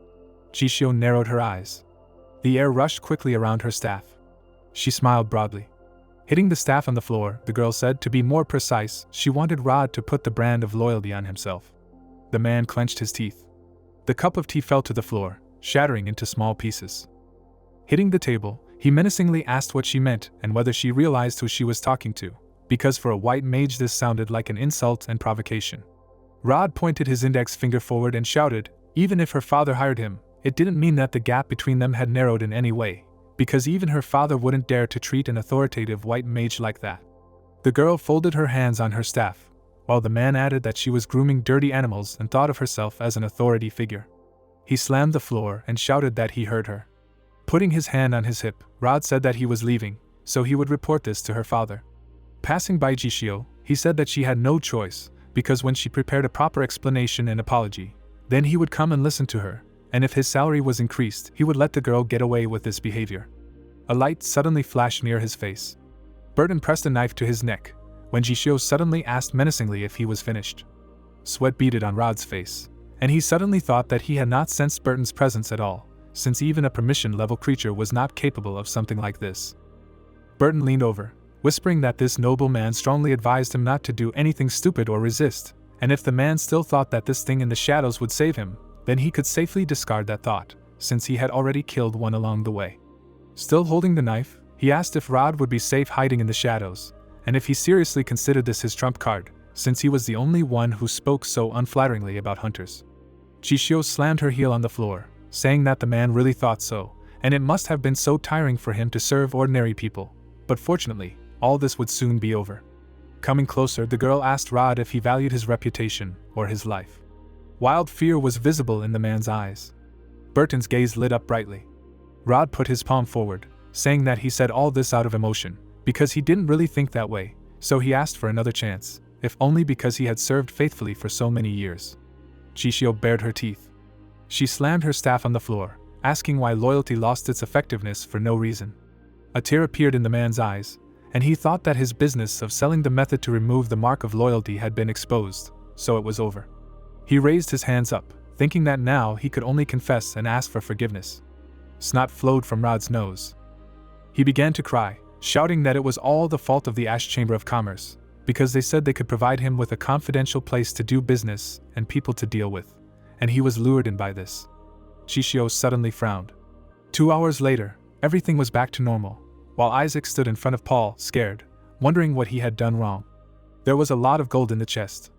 Jishio narrowed her eyes. The air rushed quickly around her staff. She smiled broadly. Hitting the staff on the floor, the girl said, to be more precise, she wanted Rod to put the brand of loyalty on himself. The man clenched his teeth. The cup of tea fell to the floor, shattering into small pieces. Hitting the table, he menacingly asked what she meant and whether she realized who she was talking to, because for a white mage this sounded like an insult and provocation. Rod pointed his index finger forward and shouted, even if her father hired him, it didn't mean that the gap between them had narrowed in any way, because even her father wouldn't dare to treat an authoritative white mage like that. The girl folded her hands on her staff, while the man added that she was grooming dirty animals and thought of herself as an authority figure. He slammed the floor and shouted that he heard her. Putting his hand on his hip, Rod said that he was leaving, so he would report this to her father. Passing by Jishio, he said that she had no choice, because when she prepared a proper explanation and apology, then he would come and listen to her, and if his salary was increased, he would let the girl get away with this behavior. A light suddenly flashed near his face. Burton pressed a knife to his neck, when Jishio suddenly asked menacingly if he was finished. Sweat beaded on Rod's face, and he suddenly thought that he had not sensed Burton's presence at all, since even a permission-level creature was not capable of something like this. Burton leaned over, whispering that this noble man strongly advised him not to do anything stupid or resist, and if the man still thought that this thing in the shadows would save him, then he could safely discard that thought, since he had already killed one along the way. Still holding the knife, he asked if Rod would be safe hiding in the shadows, and if he seriously considered this his trump card, since he was the only one who spoke so unflatteringly about hunters. Jishio slammed her heel on the floor, saying that the man really thought so, and it must have been so tiring for him to serve ordinary people, but fortunately, all this would soon be over. Coming closer, the girl asked Rod if he valued his reputation or his life. Wild fear was visible in the man's eyes. Burton's gaze lit up brightly. Rod put his palm forward, saying that he said all this out of emotion, because he didn't really think that way, so he asked for another chance, if only because he had served faithfully for so many years. Jishio bared her teeth. She slammed her staff on the floor, asking why loyalty lost its effectiveness for no reason. A tear appeared in the man's eyes, and he thought that his business of selling the method to remove the mark of loyalty had been exposed, so it was over. He raised his hands up, thinking that now he could only confess and ask for forgiveness. Snot flowed from Rod's nose. He began to cry, shouting that it was all the fault of the Ash Chamber of Commerce, because they said they could provide him with a confidential place to do business and people to deal with, and he was lured in by this. Jishio suddenly frowned. 2 hours later, everything was back to normal, while Isaac stood in front of Paul, scared, wondering what he had done wrong. There was a lot of gold in the chest.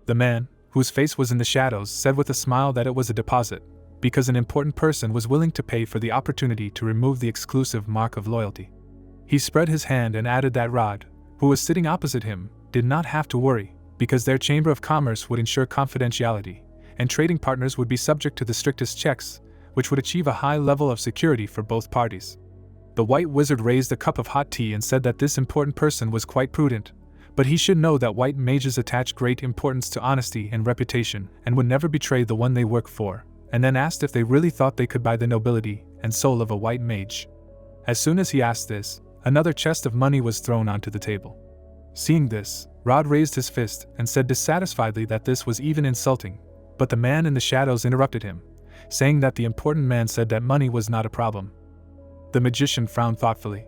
The man, whose face was in the shadows, said with a smile that it was a deposit, because an important person was willing to pay for the opportunity to remove the exclusive mark of loyalty. He spread his hand and added that Rod, who was sitting opposite him, did not have to worry, because their Chamber of Commerce would ensure confidentiality, and trading partners would be subject to the strictest checks, which would achieve a high level of security for both parties. The White Wizard raised a cup of hot tea and said that this important person was quite prudent, but he should know that white mages attach great importance to honesty and reputation and would never betray the one they work for, and then asked if they really thought they could buy the nobility and soul of a white mage. As soon as he asked this, another chest of money was thrown onto the table. Seeing this, Rod raised his fist and said dissatisfiedly that this was even insulting, but the man in the shadows interrupted him, saying that the important man said that money was not a problem. The magician frowned thoughtfully.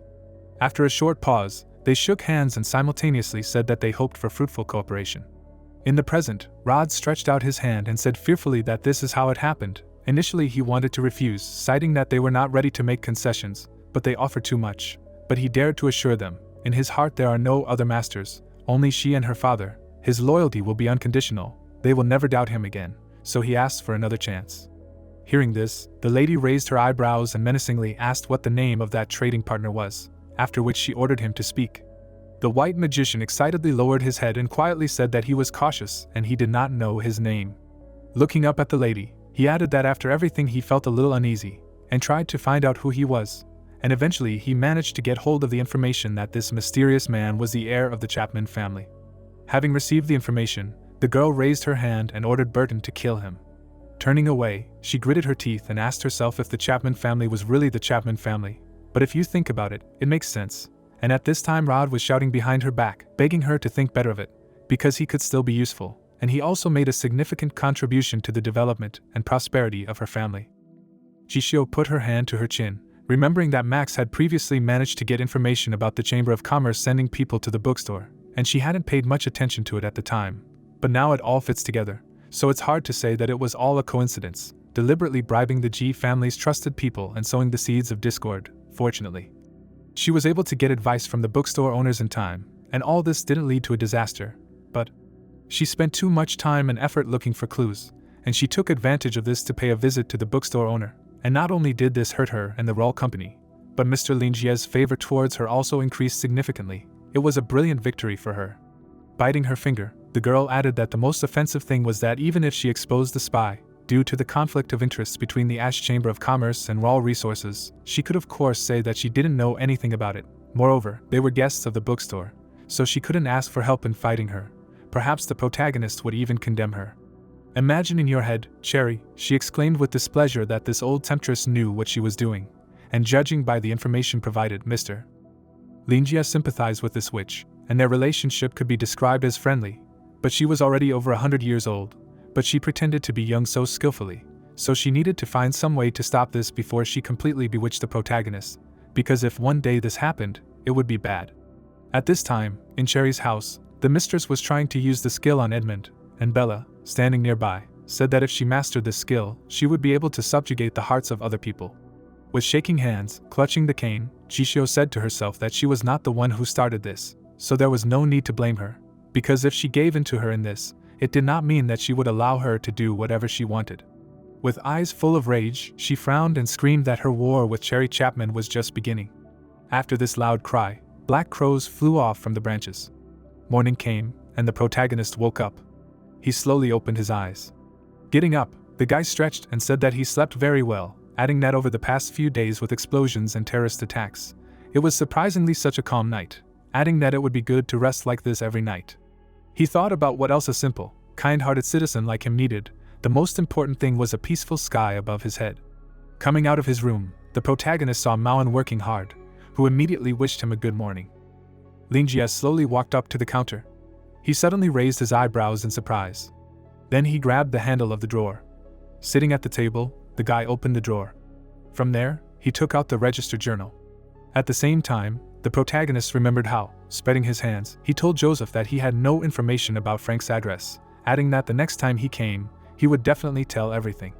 After a short pause, they shook hands and simultaneously said that they hoped for fruitful cooperation. In the present, Rod stretched out his hand and said fearfully that this is how it happened. Initially he wanted to refuse, citing that they were not ready to make concessions, but they offered too much. But he dared to assure them, in his heart there are no other masters, only she and her father. His loyalty will be unconditional, they will never doubt him again, so he asked for another chance. Hearing this, the lady raised her eyebrows and menacingly asked what the name of that trading partner was, after which she ordered him to speak. The white magician excitedly lowered his head and quietly said that he was cautious and he did not know his name. Looking up at the lady, he added that after everything he felt a little uneasy, and tried to find out who he was, and eventually he managed to get hold of the information that this mysterious man was the heir of the Chapman family. Having received the information, the girl raised her hand and ordered Burton to kill him. Turning away, she gritted her teeth and asked herself if the Chapman family was really the Chapman family. But if you think about it, it makes sense. And at this time Rod was shouting behind her back, begging her to think better of it, because he could still be useful, and he also made a significant contribution to the development and prosperity of her family. Chishio put her hand to her chin, remembering that Max had previously managed to get information about the Chamber of Commerce sending people to the bookstore, and she hadn't paid much attention to it at the time. But now it all fits together, so it's hard to say that it was all a coincidence, deliberately bribing the G family's trusted people and sowing the seeds of discord. Fortunately, she was able to get advice from the bookstore owners in time, and all this didn't lead to a disaster, but she spent too much time and effort looking for clues, and she took advantage of this to pay a visit to the bookstore owner, and not only did this hurt her and the Roll Company, but Mr. Lingjie's favor towards her also increased significantly. It was a brilliant victory for her. Biting her finger, the girl added that the most offensive thing was that even if she exposed the spy, due to the conflict of interests between the Ash Chamber of Commerce and Raw Resources, she could of course say that she didn't know anything about it. Moreover, they were guests of the bookstore, so she couldn't ask for help in fighting her. Perhaps the protagonist would even condemn her. Imagine in your head, Cherry, she exclaimed with displeasure that this old temptress knew what she was doing, and judging by the information provided, Mr. Lingjie sympathized with this witch, and their relationship could be described as friendly, but she was already over 100 years old. But she pretended to be young so skillfully, so she needed to find some way to stop this before she completely bewitched the protagonist, because if one day this happened, it would be bad. At this time, in Cherry's house, the mistress was trying to use the skill on Edmund, and Bella, standing nearby, said that if she mastered this skill, she would be able to subjugate the hearts of other people. With shaking hands, clutching the cane, Chishio said to herself that she was not the one who started this, so there was no need to blame her, because if she gave in to her in this, it did not mean that she would allow her to do whatever she wanted. With eyes full of rage, she frowned and screamed that her war with Cherry Chapman was just beginning. After this loud cry, black crows flew off from the branches. Morning came, and the protagonist woke up. He slowly opened his eyes. Getting up, the guy stretched and said that he slept very well, adding that over the past few days with explosions and terrorist attacks, it was surprisingly such a calm night, adding that it would be good to rest like this every night. He thought about what else a simple, kind-hearted citizen like him needed. The most important thing was a peaceful sky above his head. Coming out of his room, the protagonist saw Maoan working hard, who immediately wished him a good morning. Lingjie slowly walked up to the counter. He suddenly raised his eyebrows in surprise. Then he grabbed the handle of the drawer. Sitting at the table, the guy opened the drawer. From there, he took out the register journal. At the same time, the protagonist remembered how, spreading his hands, he told Joseph that he had no information about Frank's address, adding that the next time he came, he would definitely tell everything.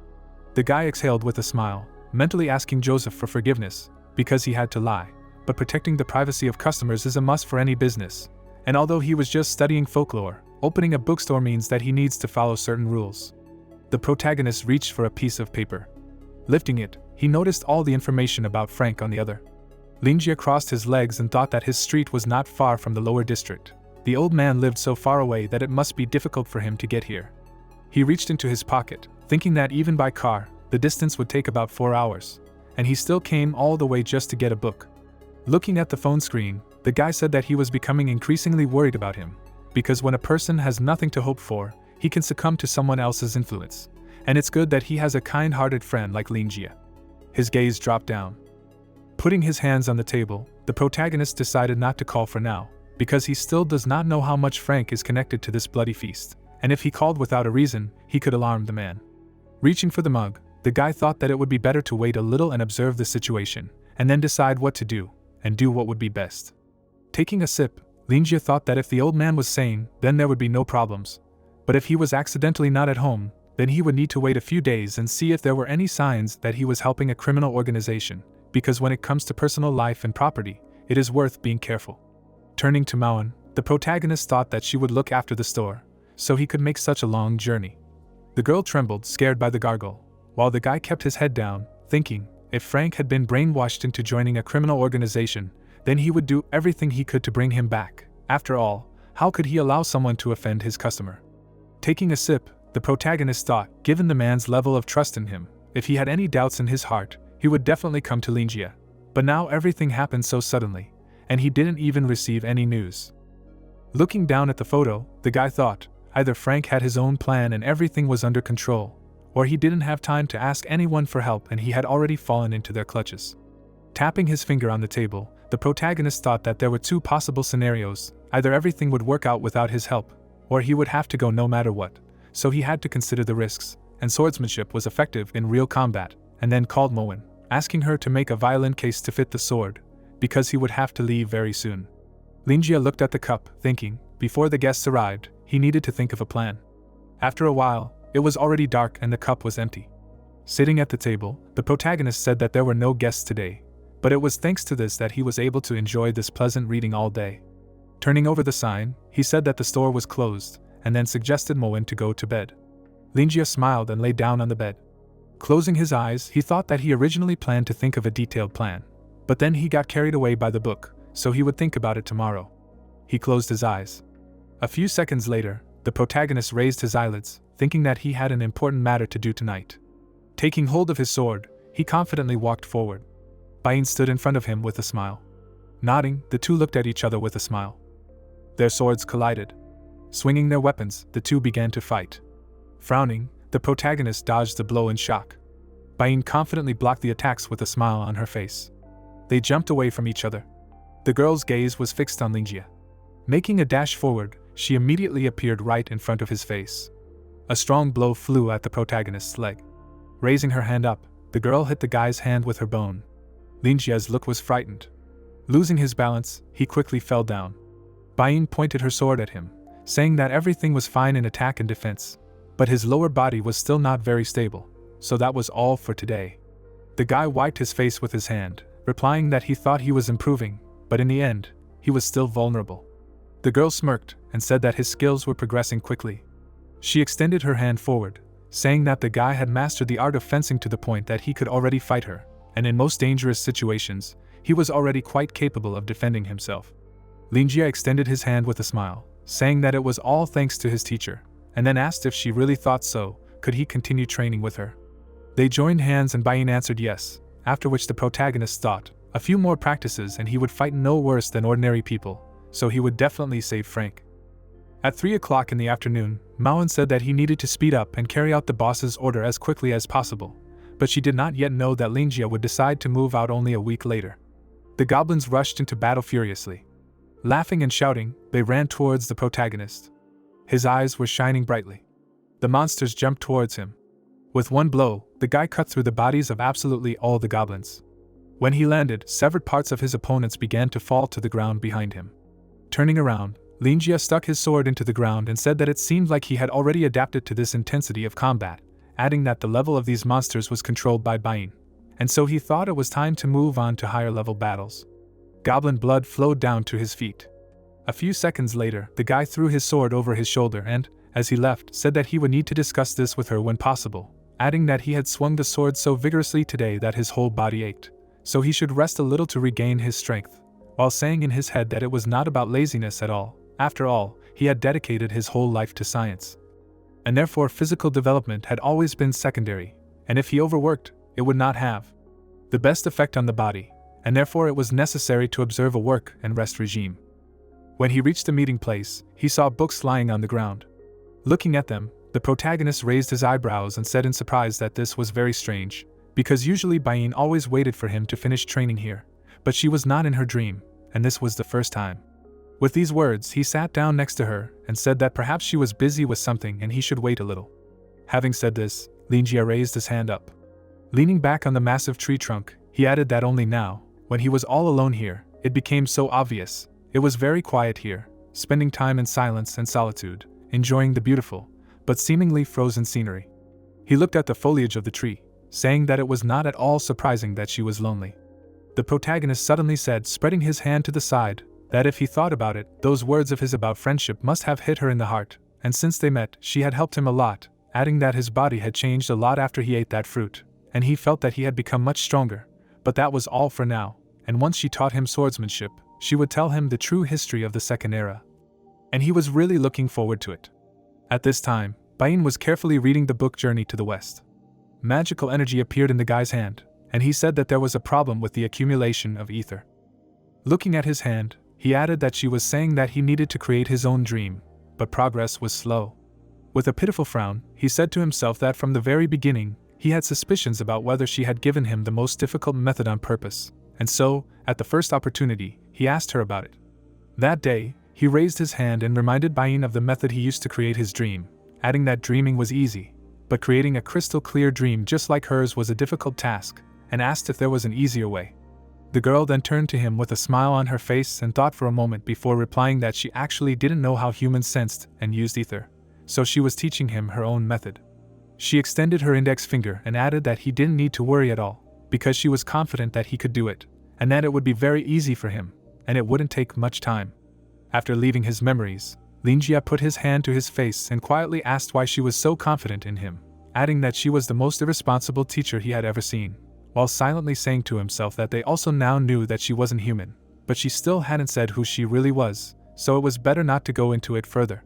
The guy exhaled with a smile, mentally asking Joseph for forgiveness, because he had to lie, but protecting the privacy of customers is a must for any business, and although he was just studying folklore, Opening a bookstore means that he needs to follow certain rules. The protagonist reached for a piece of paper. Lifting it, he noticed all the information about Frank on the other. Linjia crossed his legs and thought that his street was not far from the lower district. The old man lived so far away that it must be difficult for him to get here. He reached into his pocket, thinking that even by car, the distance would take about 4 hours, and he still came all the way just to get a book. Looking at the phone screen, the guy said that he was becoming increasingly worried about him, because when a person has nothing to hope for, he can succumb to someone else's influence, and it's good that he has a kind-hearted friend like Linjia. His gaze dropped down. Putting his hands on the table, the protagonist decided not to call for now, because he still does not know how much Frank is connected to this bloody feast, and if he called without a reason, he could alarm the man. Reaching for the mug, the guy thought that it would be better to wait a little and observe the situation, and then decide what to do, and do what would be best. Taking a sip, Linjia thought that if the old man was sane, then there would be no problems. But if he was accidentally not at home, then he would need to wait a few days and see if there were any signs that he was helping a criminal organization, because when it comes to personal life and property, it is worth being careful. Turning to Maon, the protagonist thought that she would look after the store, so he could make such a long journey. The girl trembled, scared by the gargoyle, while the guy kept his head down, thinking, if Frank had been brainwashed into joining a criminal organization, then he would do everything he could to bring him back. After all, how could he allow someone to offend his customer? Taking a sip, the protagonist thought, given the man's level of trust in him, if he had any doubts in his heart, he would definitely come to Linjia. But now everything happened so suddenly, and he didn't even receive any news. Looking down at the photo, the guy thought, either Frank had his own plan and everything was under control, or he didn't have time to ask anyone for help and he had already fallen into their clutches. Tapping his finger on the table, the protagonist thought that there were 2 possible scenarios: either everything would work out without his help, or he would have to go no matter what, so he had to consider the risks, and swordsmanship was effective in real combat, and then called Moen, asking her to make a violin case to fit the sword, because he would have to leave very soon. Linjia looked at the cup, thinking, before the guests arrived, he needed to think of a plan. After a while, it was already dark and the cup was empty. Sitting at the table, the protagonist said that there were no guests today, but it was thanks to this that he was able to enjoy this pleasant reading all day. Turning over the sign, he said that the store was closed, and then suggested Moen to go to bed. Linjia smiled and lay down on the bed. Closing his eyes, he thought that he originally planned to think of a detailed plan, but then he got carried away by the book, so he would think about it tomorrow. He closed his eyes. A few seconds later, the protagonist raised his eyelids, thinking that he had an important matter to do tonight. Taking hold of his sword, he confidently walked forward. Bain stood in front of him with a smile. Nodding, the two looked at each other with a smile. Their swords collided. Swinging their weapons, the two began to fight. Frowning, the protagonist dodged the blow in shock. Bain confidently blocked the attacks with a smile on her face. They jumped away from each other. The girl's gaze was fixed on Linjia. Making a dash forward, she immediately appeared right in front of his face. A strong blow flew at the protagonist's leg. Raising her hand up, the girl hit the guy's hand with her bone. Linjia's look was frightened. Losing his balance, he quickly fell down. Bain pointed her sword at him, saying that everything was fine in attack and defense, but his lower body was still not very stable, so that was all for today. The guy wiped his face with his hand, replying that he thought he was improving, but in the end, he was still vulnerable. The girl smirked and said that his skills were progressing quickly. She extended her hand forward, saying that the guy had mastered the art of fencing to the point that he could already fight her, and in most dangerous situations, he was already quite capable of defending himself. Linjia extended his hand with a smile, saying that it was all thanks to his teacher, and then asked if she really thought so, could he continue training with her. They joined hands and Bain answered yes, after which the protagonist thought, a few more practices and he would fight no worse than ordinary people, so he would definitely save Frank. At 3 o'clock in the afternoon, Mauen said that he needed to speed up and carry out the boss's order as quickly as possible, but she did not yet know that Linjia would decide to move out only a week later. The goblins rushed into battle furiously. Laughing and shouting, they ran towards the protagonist. His eyes were shining brightly. The monsters jumped towards him. With one blow, the guy cut through the bodies of absolutely all the goblins. When he landed, severed parts of his opponents began to fall to the ground behind him. Turning around, Linjia stuck his sword into the ground and said that it seemed like he had already adapted to this intensity of combat, adding that the level of these monsters was controlled by Bain, and so he thought it was time to move on to higher level battles. Goblin blood flowed down to his feet. A few seconds later, the guy threw his sword over his shoulder and, as he left, said that he would need to discuss this with her when possible, adding that he had swung the sword so vigorously today that his whole body ached, so he should rest a little to regain his strength, while saying in his head that it was not about laziness at all. After all, he had dedicated his whole life to science, and therefore physical development had always been secondary, and if he overworked, it would not have the best effect on the body, and therefore it was necessary to observe a work and rest regime. When he reached the meeting place, he saw books lying on the ground. Looking at them, the protagonist raised his eyebrows and said in surprise that this was very strange, because usually Bain always waited for him to finish training here, but she was not in her dream, and this was the first time. With these words, he sat down next to her and said that perhaps she was busy with something and he should wait a little. Having said this, Linjia raised his hand up. Leaning back on the massive tree trunk, he added that only now, when he was all alone here, it became so obvious. It was very quiet here, spending time in silence and solitude, enjoying the beautiful, but seemingly frozen scenery. He looked at the foliage of the tree, saying that it was not at all surprising that she was lonely. The protagonist suddenly said, spreading his hand to the side, that if he thought about it, those words of his about friendship must have hit her in the heart, and since they met, she had helped him a lot, adding that his body had changed a lot after he ate that fruit, and he felt that he had become much stronger, but that was all for now, and once she taught him swordsmanship, she would tell him the true history of the Second Era. And he was really looking forward to it. At this time, Bain was carefully reading the book Journey to the West. Magical energy appeared in the guy's hand, and he said that there was a problem with the accumulation of ether. Looking at his hand, he added that she was saying that he needed to create his own dream, but progress was slow. With a pitiful frown, he said to himself that from the very beginning, he had suspicions about whether she had given him the most difficult method on purpose, and so, at the first opportunity, he asked her about it. That day, he raised his hand and reminded Bain of the method he used to create his dream, adding that dreaming was easy, but creating a crystal clear dream just like hers was a difficult task, and asked if there was an easier way. The girl then turned to him with a smile on her face and thought for a moment before replying that she actually didn't know how humans sensed and used ether, so she was teaching him her own method. She extended her index finger and added that he didn't need to worry at all, because she was confident that he could do it, and that it would be very easy for him, and it wouldn't take much time. After leaving his memories, Linjia put his hand to his face and quietly asked why she was so confident in him, adding that she was the most irresponsible teacher he had ever seen, while silently saying to himself that they also now knew that she wasn't human, but she still hadn't said who she really was, so it was better not to go into it further.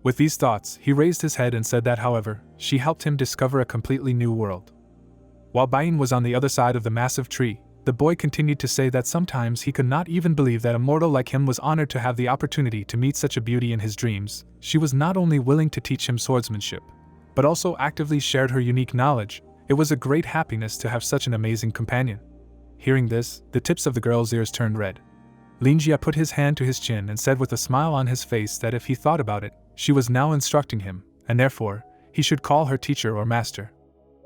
With these thoughts, he raised his head and said that, however, she helped him discover a completely new world. While Bain was on the other side of the massive tree, the boy continued to say that sometimes he could not even believe that a mortal like him was honored to have the opportunity to meet such a beauty in his dreams. She was not only willing to teach him swordsmanship, but also actively shared her unique knowledge. It was a great happiness to have such an amazing companion. Hearing this, the tips of the girl's ears turned red. Linjia put his hand to his chin and said with a smile on his face that if he thought about it, she was now instructing him, and therefore, he should call her teacher or master.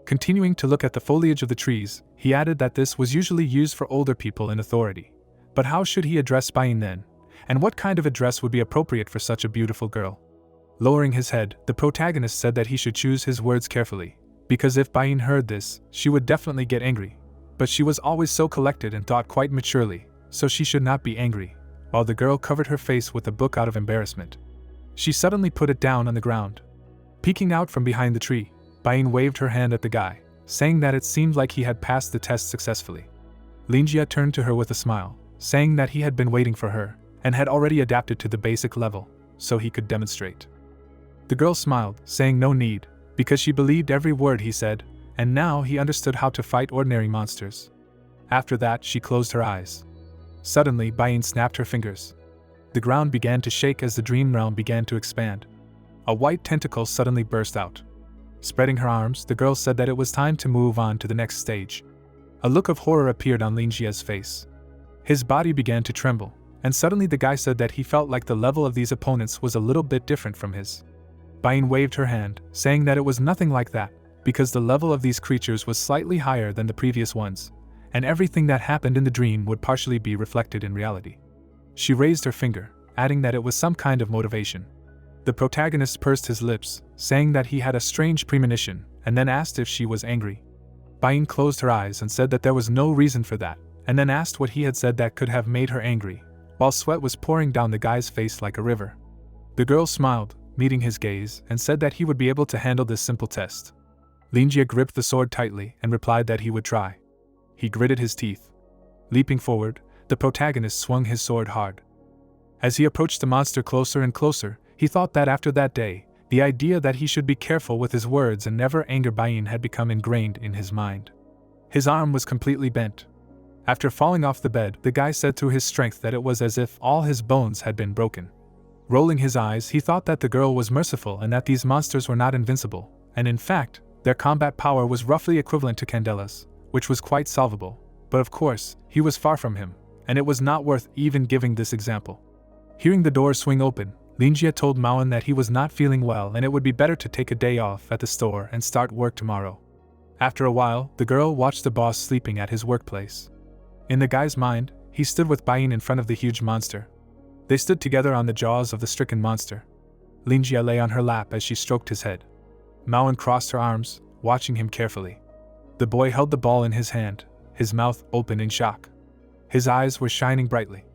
Continuing to look at the foliage of the trees, he added that this was usually used for older people in authority. But how should he address Bain then? And what kind of address would be appropriate for such a beautiful girl? Lowering his head, the protagonist said that he should choose his words carefully, because if Bain heard this, she would definitely get angry. But she was always so collected and thought quite maturely, so she should not be angry, while the girl covered her face with the book out of embarrassment. She suddenly put it down on the ground. Peeking out from behind the tree, Bain waved her hand at the guy, saying that it seemed like he had passed the test successfully. Linjia turned to her with a smile, saying that he had been waiting for her, and had already adapted to the basic level, so he could demonstrate. The girl smiled, saying no need, because she believed every word he said, and now he understood how to fight ordinary monsters. After that, she closed her eyes. Suddenly, Bain snapped her fingers. The ground began to shake as the dream realm began to expand. A white tentacle suddenly burst out. Spreading her arms, the girl said that it was time to move on to the next stage. A look of horror appeared on Linjia's face. His body began to tremble, and suddenly the guy said that he felt like the level of these opponents was a little bit different from his. Bain waved her hand, saying that it was nothing like that, because the level of these creatures was slightly higher than the previous ones, and everything that happened in the dream would partially be reflected in reality. She raised her finger, adding that it was some kind of motivation. The protagonist pursed his lips, saying that he had a strange premonition, and then asked if she was angry. Bain closed her eyes and said that there was no reason for that, and then asked what he had said that could have made her angry, while sweat was pouring down the guy's face like a river. The girl smiled, meeting his gaze, and said that he would be able to handle this simple test. Linjia gripped the sword tightly and replied that he would try. He gritted his teeth. Leaping forward, the protagonist swung his sword hard. As he approached the monster closer and closer, he thought that after that day, the idea that he should be careful with his words and never anger Bain had become ingrained in his mind. His arm was completely bent. After falling off the bed, the guy said through his strength that it was as if all his bones had been broken. Rolling his eyes, he thought that the girl was merciful and that these monsters were not invincible, and in fact, their combat power was roughly equivalent to Candela's, which was quite solvable. But of course, he was far from him, and it was not worth even giving this example. Hearing the door swing open, Linjia told Maoan that he was not feeling well and it would be better to take a day off at the store and start work tomorrow. After a while, the girl watched the boss sleeping at his workplace. In the guy's mind, he stood with Bain in front of the huge monster. They stood together on the jaws of the stricken monster. Linjia lay on her lap as she stroked his head. Maoan crossed her arms, watching him carefully. The boy held the ball in his hand, his mouth open in shock. His eyes were shining brightly.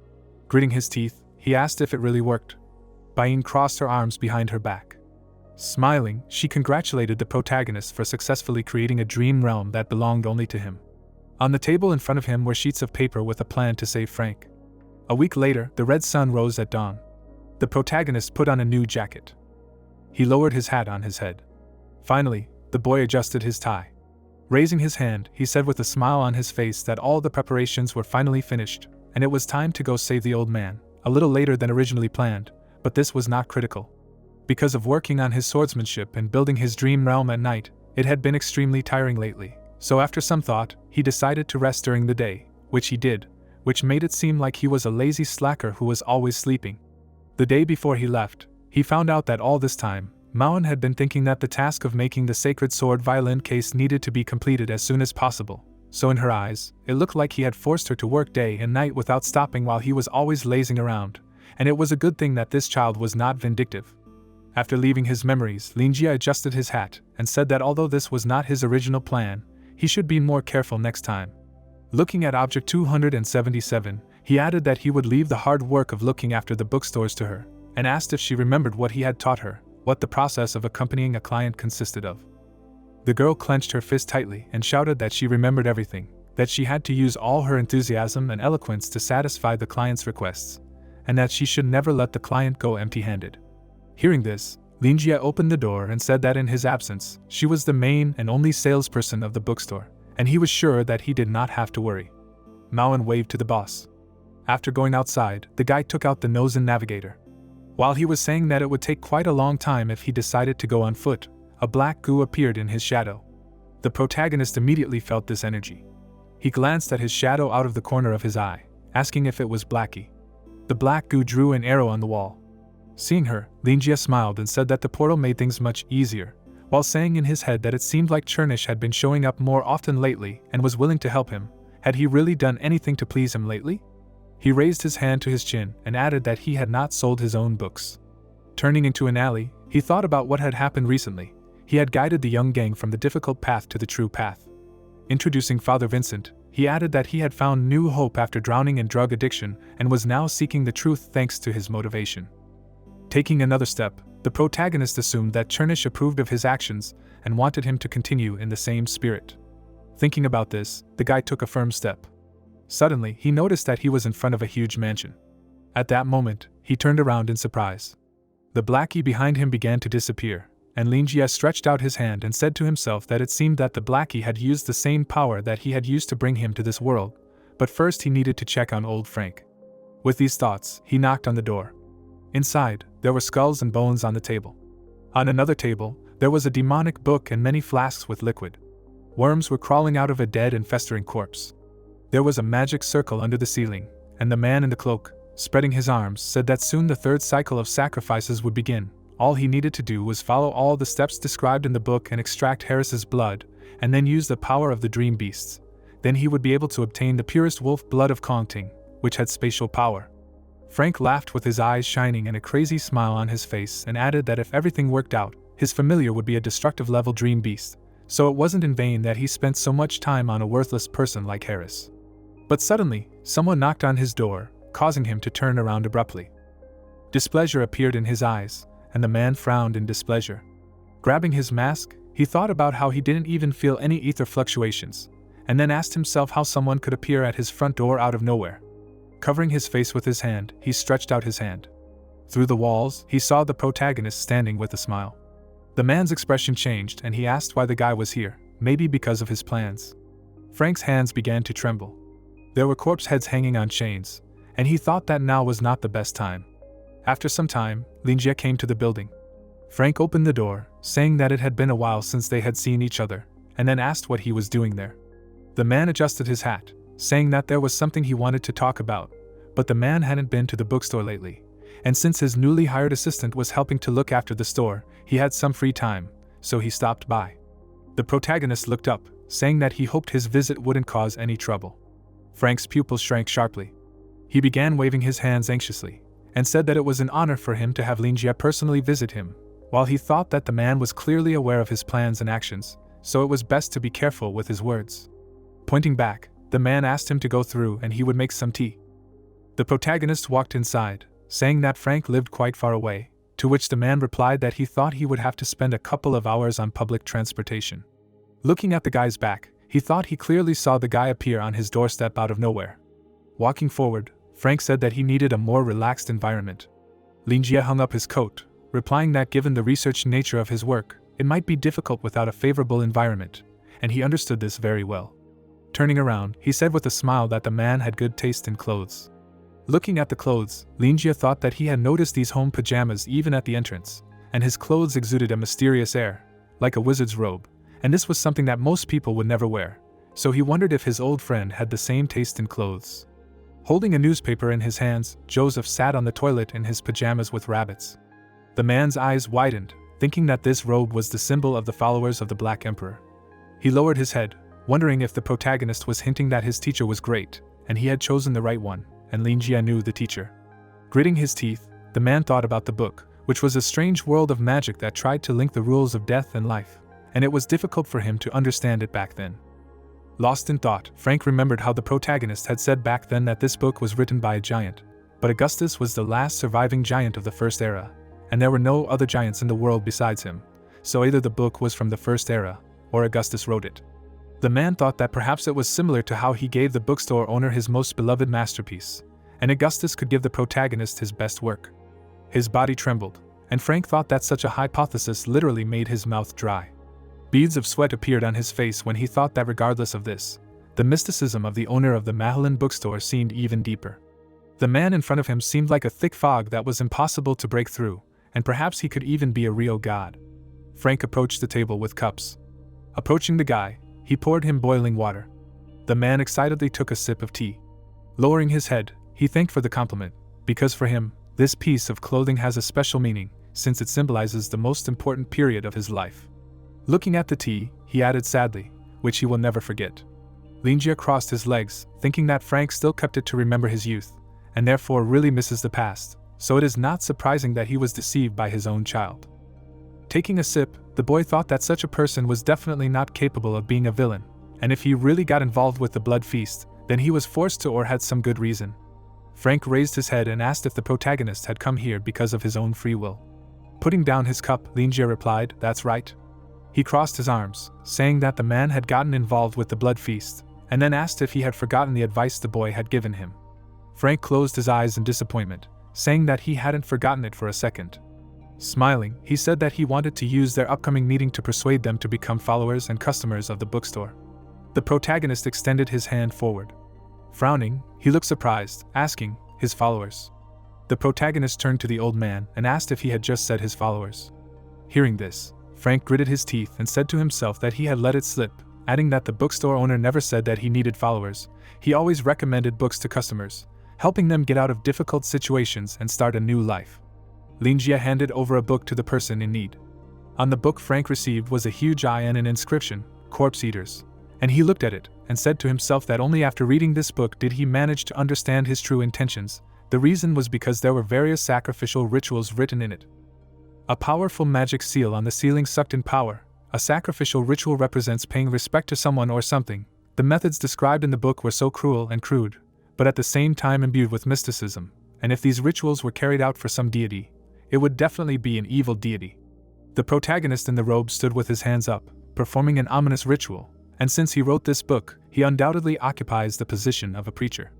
Gritting his teeth, he asked if it really worked. Bain crossed her arms behind her back. Smiling, she congratulated the protagonist for successfully creating a dream realm that belonged only to him. On the table in front of him were sheets of paper with a plan to save Frank. A week later, the red sun rose at dawn. The protagonist put on a new jacket. He lowered his hat on his head. Finally, the boy adjusted his tie. Raising his hand, he said with a smile on his face that all the preparations were finally finished, and it was time to go save the old man, a little later than originally planned, but this was not critical. Because of working on his swordsmanship and building his dream realm at night, it had been extremely tiring lately, so after some thought, he decided to rest during the day, which he did, which made it seem like he was a lazy slacker who was always sleeping. The day before he left, he found out that all this time, Maoan had been thinking that the task of making the sacred sword violin case needed to be completed as soon as possible, so in her eyes, it looked like he had forced her to work day and night without stopping while he was always lazing around, and it was a good thing that this child was not vindictive. After leaving his memories, Linjia adjusted his hat and said that although this was not his original plan, he should be more careful next time. Looking at object 277, he added that he would leave the hard work of looking after the bookstores to her, and asked if she remembered what he had taught her, what the process of accompanying a client consisted of. The girl clenched her fist tightly and shouted that she remembered everything, that she had to use all her enthusiasm and eloquence to satisfy the client's requests, and that she should never let the client go empty-handed. Hearing this, Linjia opened the door and said that in his absence, she was the main and only salesperson of the bookstore, and he was sure that he did not have to worry. Maoan waved to the boss. After going outside, the guy took out the Nozen navigator. While he was saying that it would take quite a long time if he decided to go on foot, a black goo appeared in his shadow. The protagonist immediately felt this energy. He glanced at his shadow out of the corner of his eye, asking if it was Lackey. The black goo drew an arrow on the wall. Seeing her, Linjia smiled and said that the portal made things much easier, while saying in his head that it seemed like Chernish had been showing up more often lately and was willing to help him. Had he really done anything to please him lately? He raised his hand to his chin and added that he had not sold his own books. Turning into an alley, he thought about what had happened recently. He had guided the young gang from the difficult path to the true path. Introducing Father Vincent, he added that he had found new hope after drowning in drug addiction and was now seeking the truth thanks to his motivation. Taking another step, the protagonist assumed that Chernish approved of his actions and wanted him to continue in the same spirit. Thinking about this, the guy took a firm step. Suddenly, he noticed that he was in front of a huge mansion. At that moment, he turned around in surprise. The Lackey behind him began to disappear, and Linjia stretched out his hand and said to himself that it seemed that the Lackey had used the same power that he had used to bring him to this world, but first he needed to check on old Frank. With these thoughts, he knocked on the door. Inside, there were skulls and bones on the table. On another table, there was a demonic book and many flasks with liquid. Worms were crawling out of a dead and festering corpse. There was a magic circle under the ceiling, and the man in the cloak, spreading his arms, said that soon the third cycle of sacrifices would begin. All he needed to do was follow all the steps described in the book and extract Harris's blood, and then use the power of the dream beasts. Then he would be able to obtain the purest wolf blood of Kongting, which had spatial power. Frank laughed with his eyes shining and a crazy smile on his face and added that if everything worked out, his familiar would be a destructive-level dream beast, so it wasn't in vain that he spent so much time on a worthless person like Harris. But suddenly, someone knocked on his door, causing him to turn around abruptly. Displeasure appeared in his eyes, and the man frowned in displeasure. Grabbing his mask, he thought about how he didn't even feel any ether fluctuations, and then asked himself how someone could appear at his front door out of nowhere. Covering his face with his hand, he stretched out his hand. Through the walls, he saw the protagonist standing with a smile. The man's expression changed and he asked why the guy was here, maybe because of his plans. Frank's hands began to tremble. There were corpse heads hanging on chains, and he thought that now was not the best time. After some time, Linjie came to the building. Frank opened the door, saying that it had been a while since they had seen each other, and then asked what he was doing there. The man adjusted his hat, saying that there was something he wanted to talk about, but the man hadn't been to the bookstore lately, and since his newly hired assistant was helping to look after the store, he had some free time, so he stopped by. The protagonist looked up, saying that he hoped his visit wouldn't cause any trouble. Frank's pupils shrank sharply. He began waving his hands anxiously, and said that it was an honor for him to have Linjie personally visit him, while he thought that the man was clearly aware of his plans and actions, so it was best to be careful with his words. Pointing back, the man asked him to go through and he would make some tea. The protagonist walked inside, saying that Frank lived quite far away, to which the man replied that he thought he would have to spend a couple of hours on public transportation. Looking at the guy's back, he thought he clearly saw the guy appear on his doorstep out of nowhere. Walking forward, Frank said that he needed a more relaxed environment. Linjie hung up his coat, replying that given the research nature of his work, it might be difficult without a favorable environment, and he understood this very well. Turning around, he said with a smile that the man had good taste in clothes. Looking at the clothes, Linjie thought that he had noticed these home pajamas even at the entrance, and his clothes exuded a mysterious air, like a wizard's robe, and this was something that most people would never wear, so he wondered if his old friend had the same taste in clothes. Holding a newspaper in his hands, Joseph sat on the toilet in his pajamas with rabbits. The man's eyes widened, thinking that this robe was the symbol of the followers of the Black Emperor. He lowered his head, wondering if the protagonist was hinting that his teacher was great, and he had chosen the right one, and Linjie knew the teacher. Gritting his teeth, the man thought about the book, which was a strange world of magic that tried to link the rules of death and life, and it was difficult for him to understand it back then. Lost in thought, Frank remembered how the protagonist had said back then that this book was written by a giant, but Augustus was the last surviving giant of the First Era, and there were no other giants in the world besides him, so either the book was from the First Era, or Augustus wrote it. The man thought that perhaps it was similar to how he gave the bookstore owner his most beloved masterpiece, and Augustus could give the protagonist his best work. His body trembled, and Frank thought that such a hypothesis literally made his mouth dry. Beads of sweat appeared on his face when he thought that regardless of this, the mysticism of the owner of the Mahlan bookstore seemed even deeper. The man in front of him seemed like a thick fog that was impossible to break through, and perhaps he could even be a real god. Frank approached the table with cups. Approaching the guy, he poured him boiling water. The man excitedly took a sip of tea. Lowering his head, he thanked for the compliment, because for him, this piece of clothing has a special meaning, since it symbolizes the most important period of his life. Looking at the tea, he added sadly, which he will never forget. Linjie crossed his legs, thinking that Frank still kept it to remember his youth, and therefore really misses the past, so it is not surprising that he was deceived by his own child. Taking a sip, the boy thought that such a person was definitely not capable of being a villain, and if he really got involved with the blood feast, then he was forced to or had some good reason. Frank raised his head and asked if the protagonist had come here because of his own free will. Putting down his cup, Linjie replied, "That's right." He crossed his arms, saying that the man had gotten involved with the blood feast, and then asked if he had forgotten the advice the boy had given him. Frank closed his eyes in disappointment, saying that he hadn't forgotten it for a second. Smiling, he said that he wanted to use their upcoming meeting to persuade them to become followers and customers of the bookstore. The protagonist extended his hand forward. Frowning, he looked surprised, asking, "His followers?" The protagonist turned to the old man and asked if he had just said his followers. Hearing this, Frank gritted his teeth and said to himself that he had let it slip, adding that the bookstore owner never said that he needed followers. He always recommended books to customers, helping them get out of difficult situations and start a new life. Linjie handed over a book to the person in need. On the book Frank received was a huge eye and an inscription, "Corpse Eaters," and he looked at it and said to himself that only after reading this book did he manage to understand his true intentions. The reason was because there were various sacrificial rituals written in it. A powerful magic seal on the ceiling sucked in power. A sacrificial ritual represents paying respect to someone or something. The methods described in the book were so cruel and crude, but at the same time imbued with mysticism, and if these rituals were carried out for some deity, it would definitely be an evil deity. The protagonist in the robe stood with his hands up, performing an ominous ritual, and since he wrote this book, he undoubtedly occupies the position of a preacher.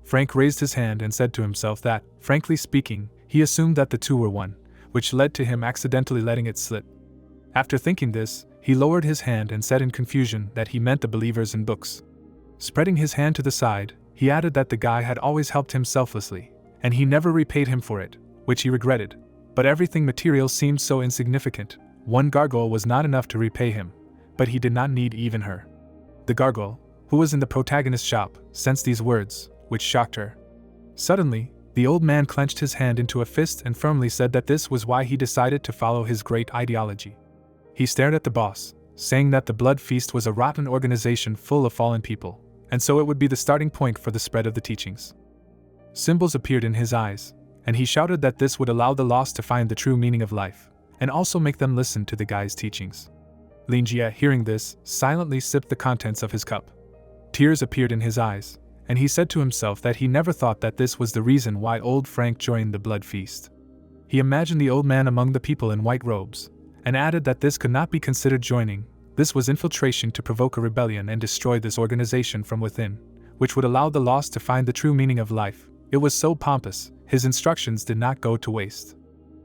Frank raised his hand and said to himself that, frankly speaking, he assumed that the two were one, which led to him accidentally letting it slip. After thinking this, he lowered his hand and said in confusion that he meant the believers in books. Spreading his hand to the side, he added that the guy had always helped him selflessly, and he never repaid him for it, which he regretted. But everything material seemed so insignificant. One gargoyle was not enough to repay him, but he did not need even her. The gargoyle, who was in the protagonist's shop, sensed these words, which shocked her. Suddenly, the old man clenched his hand into a fist and firmly said that this was why he decided to follow his great ideology. He stared at the boss, saying that the Blood Feast was a rotten organization full of fallen people, and so it would be the starting point for the spread of the teachings. Symbols appeared in his eyes, and he shouted that this would allow the lost to find the true meaning of life, and also make them listen to the guy's teachings. Linjie, hearing this, silently sipped the contents of his cup. Tears appeared in his eyes, and he said to himself that he never thought that this was the reason why old Frank joined the Blood Feast. He imagined the old man among the people in white robes, and added that this could not be considered joining. This was infiltration to provoke a rebellion and destroy this organization from within, which would allow the lost to find the true meaning of life. It was so pompous, his instructions did not go to waste.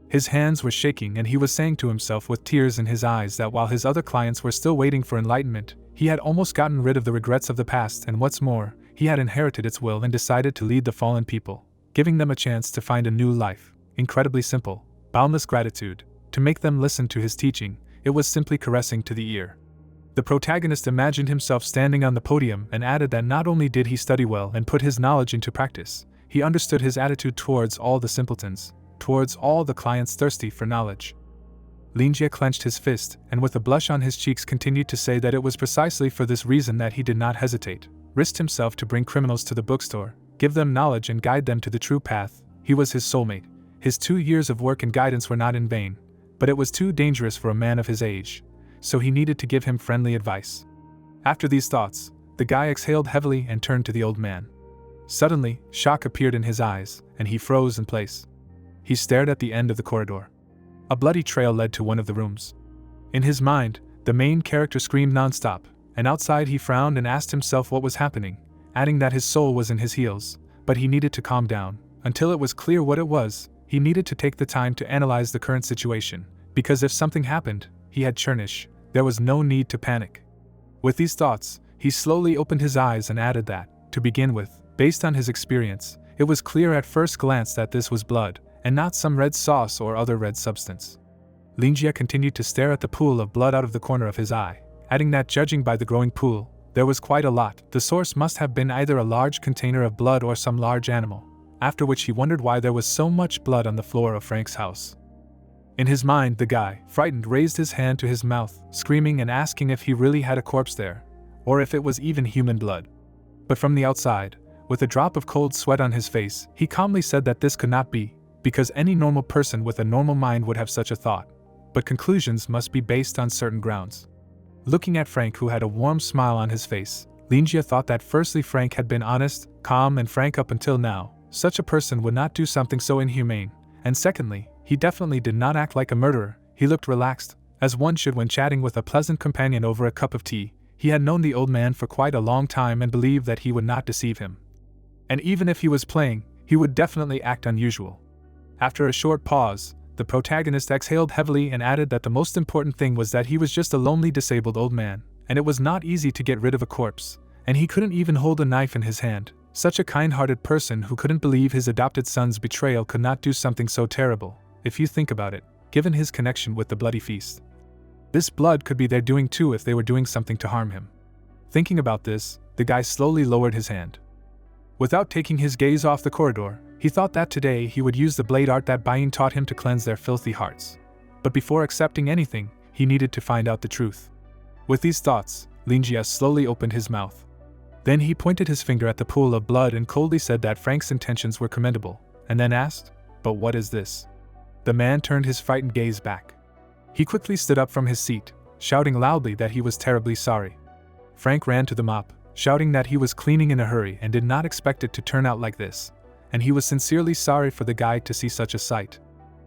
His hands were shaking and he was saying to himself with tears in his eyes that while his other clients were still waiting for enlightenment, he had almost gotten rid of the regrets of the past, and what's more, he had inherited its will and decided to lead the fallen people, giving them a chance to find a new life. Incredibly simple, boundless gratitude. To make them listen to his teaching, it was simply caressing to the ear. The protagonist imagined himself standing on the podium and added that not only did he study well and put his knowledge into practice, he understood his attitude towards all the simpletons, towards all the clients thirsty for knowledge. Linjie clenched his fist and with a blush on his cheeks continued to say that it was precisely for this reason that he did not hesitate, risked himself to bring criminals to the bookstore, give them knowledge and guide them to the true path. He was his soulmate. His 2 years of work and guidance were not in vain, but it was too dangerous for a man of his age, so he needed to give him friendly advice. After these thoughts, the guy exhaled heavily and turned to the old man. Suddenly, shock appeared in his eyes, and he froze in place. He stared at the end of the corridor. A bloody trail led to one of the rooms. In his mind, the main character screamed nonstop, and outside he frowned and asked himself what was happening, adding that his soul was in his heels, but he needed to calm down. Until it was clear what it was, he needed to take the time to analyze the current situation, because if something happened, he had Chernish, there was no need to panic. With these thoughts, he slowly opened his eyes and added that, to begin with, based on his experience, it was clear at first glance that this was blood, and not some red sauce or other red substance. Linjie continued to stare at the pool of blood out of the corner of his eye, adding that judging by the growing pool, there was quite a lot. The source must have been either a large container of blood or some large animal, after which he wondered why there was so much blood on the floor of Frank's house. In his mind, the guy, frightened, raised his hand to his mouth, screaming and asking if he really had a corpse there, or if it was even human blood. But from the outside, with a drop of cold sweat on his face, he calmly said that this could not be, because any normal person with a normal mind would have such a thought. But conclusions must be based on certain grounds. Looking at Frank, who had a warm smile on his face, Linjie thought that firstly Frank had been honest, calm and frank up until now. Such a person would not do something so inhumane. And secondly, he definitely did not act like a murderer. He looked relaxed, as one should when chatting with a pleasant companion over a cup of tea. He had known the old man for quite a long time and believed that he would not deceive him. And even if he was playing, he would definitely act unusual. After a short pause, the protagonist exhaled heavily and added that the most important thing was that he was just a lonely disabled old man, and it was not easy to get rid of a corpse, and he couldn't even hold a knife in his hand. Such a kind-hearted person who couldn't believe his adopted son's betrayal could not do something so terrible, if you think about it, given his connection with the bloody feast. This blood could be their doing too if they were doing something to harm him. Thinking about this, the guy slowly lowered his hand. Without taking his gaze off the corridor, he thought that today he would use the blade art that Bayin taught him to cleanse their filthy hearts. But before accepting anything, he needed to find out the truth. With these thoughts, Linjie slowly opened his mouth. Then he pointed his finger at the pool of blood and coldly said that Frank's intentions were commendable, and then asked, "But what is this?" The man turned his frightened gaze back. He quickly stood up from his seat, shouting loudly that he was terribly sorry. Frank ran to the mop, shouting that he was cleaning in a hurry and did not expect it to turn out like this, and he was sincerely sorry for the guy to see such a sight.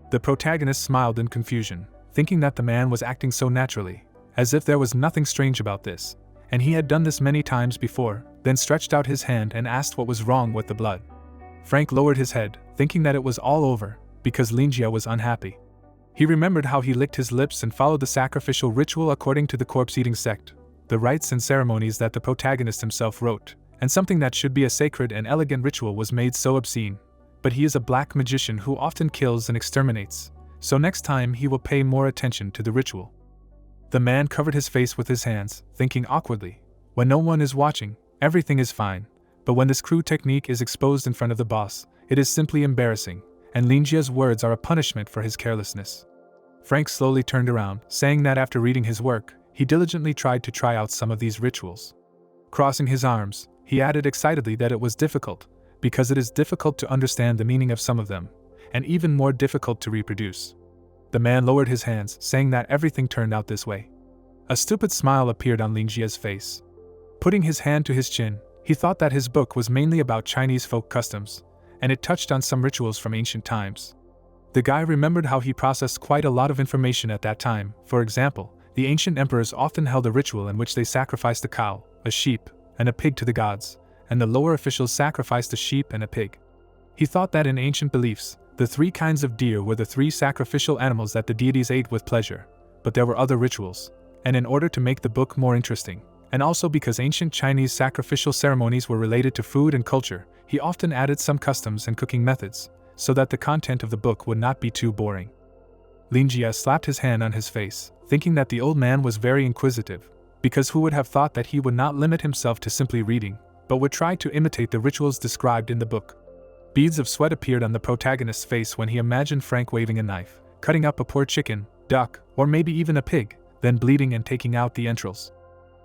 The protagonist smiled in confusion, thinking that the man was acting so naturally, as if there was nothing strange about this, and he had done this many times before, then stretched out his hand and asked what was wrong with the blood. Frank lowered his head, thinking that it was all over, because Linjia was unhappy. He remembered how he licked his lips and followed the sacrificial ritual according to the corpse-eating sect, the rites and ceremonies that the protagonist himself wrote, and something that should be a sacred and elegant ritual was made so obscene. But he is a black magician who often kills and exterminates, so next time he will pay more attention to the ritual. The man covered his face with his hands, thinking awkwardly, when no one is watching, everything is fine, but when this crude technique is exposed in front of the boss, it is simply embarrassing, and Linjia's words are a punishment for his carelessness. Frank slowly turned around, saying that after reading his work, he diligently tried to try out some of these rituals. Crossing his arms, he added excitedly that it was difficult, because it is difficult to understand the meaning of some of them, and even more difficult to reproduce. The man lowered his hands, saying that everything turned out this way. A stupid smile appeared on Linjia's face. Putting his hand to his chin, he thought that his book was mainly about Chinese folk customs, and it touched on some rituals from ancient times. The guy remembered how he processed quite a lot of information at that time. For example, the ancient emperors often held a ritual in which they sacrificed a cow, a sheep, and a pig to the gods, and the lower officials sacrificed a sheep and a pig. He thought that in ancient beliefs, the 3 kinds of deer were the 3 sacrificial animals that the deities ate with pleasure, but there were other rituals, and in order to make the book more interesting, and also because ancient Chinese sacrificial ceremonies were related to food and culture, he often added some customs and cooking methods, so that the content of the book would not be too boring. Linjia slapped his hand on his face, thinking that the old man was very inquisitive, because who would have thought that he would not limit himself to simply reading, but would try to imitate the rituals described in the book. Beads of sweat appeared on the protagonist's face when he imagined Frank waving a knife, cutting up a poor chicken, duck, or maybe even a pig, then bleeding and taking out the entrails.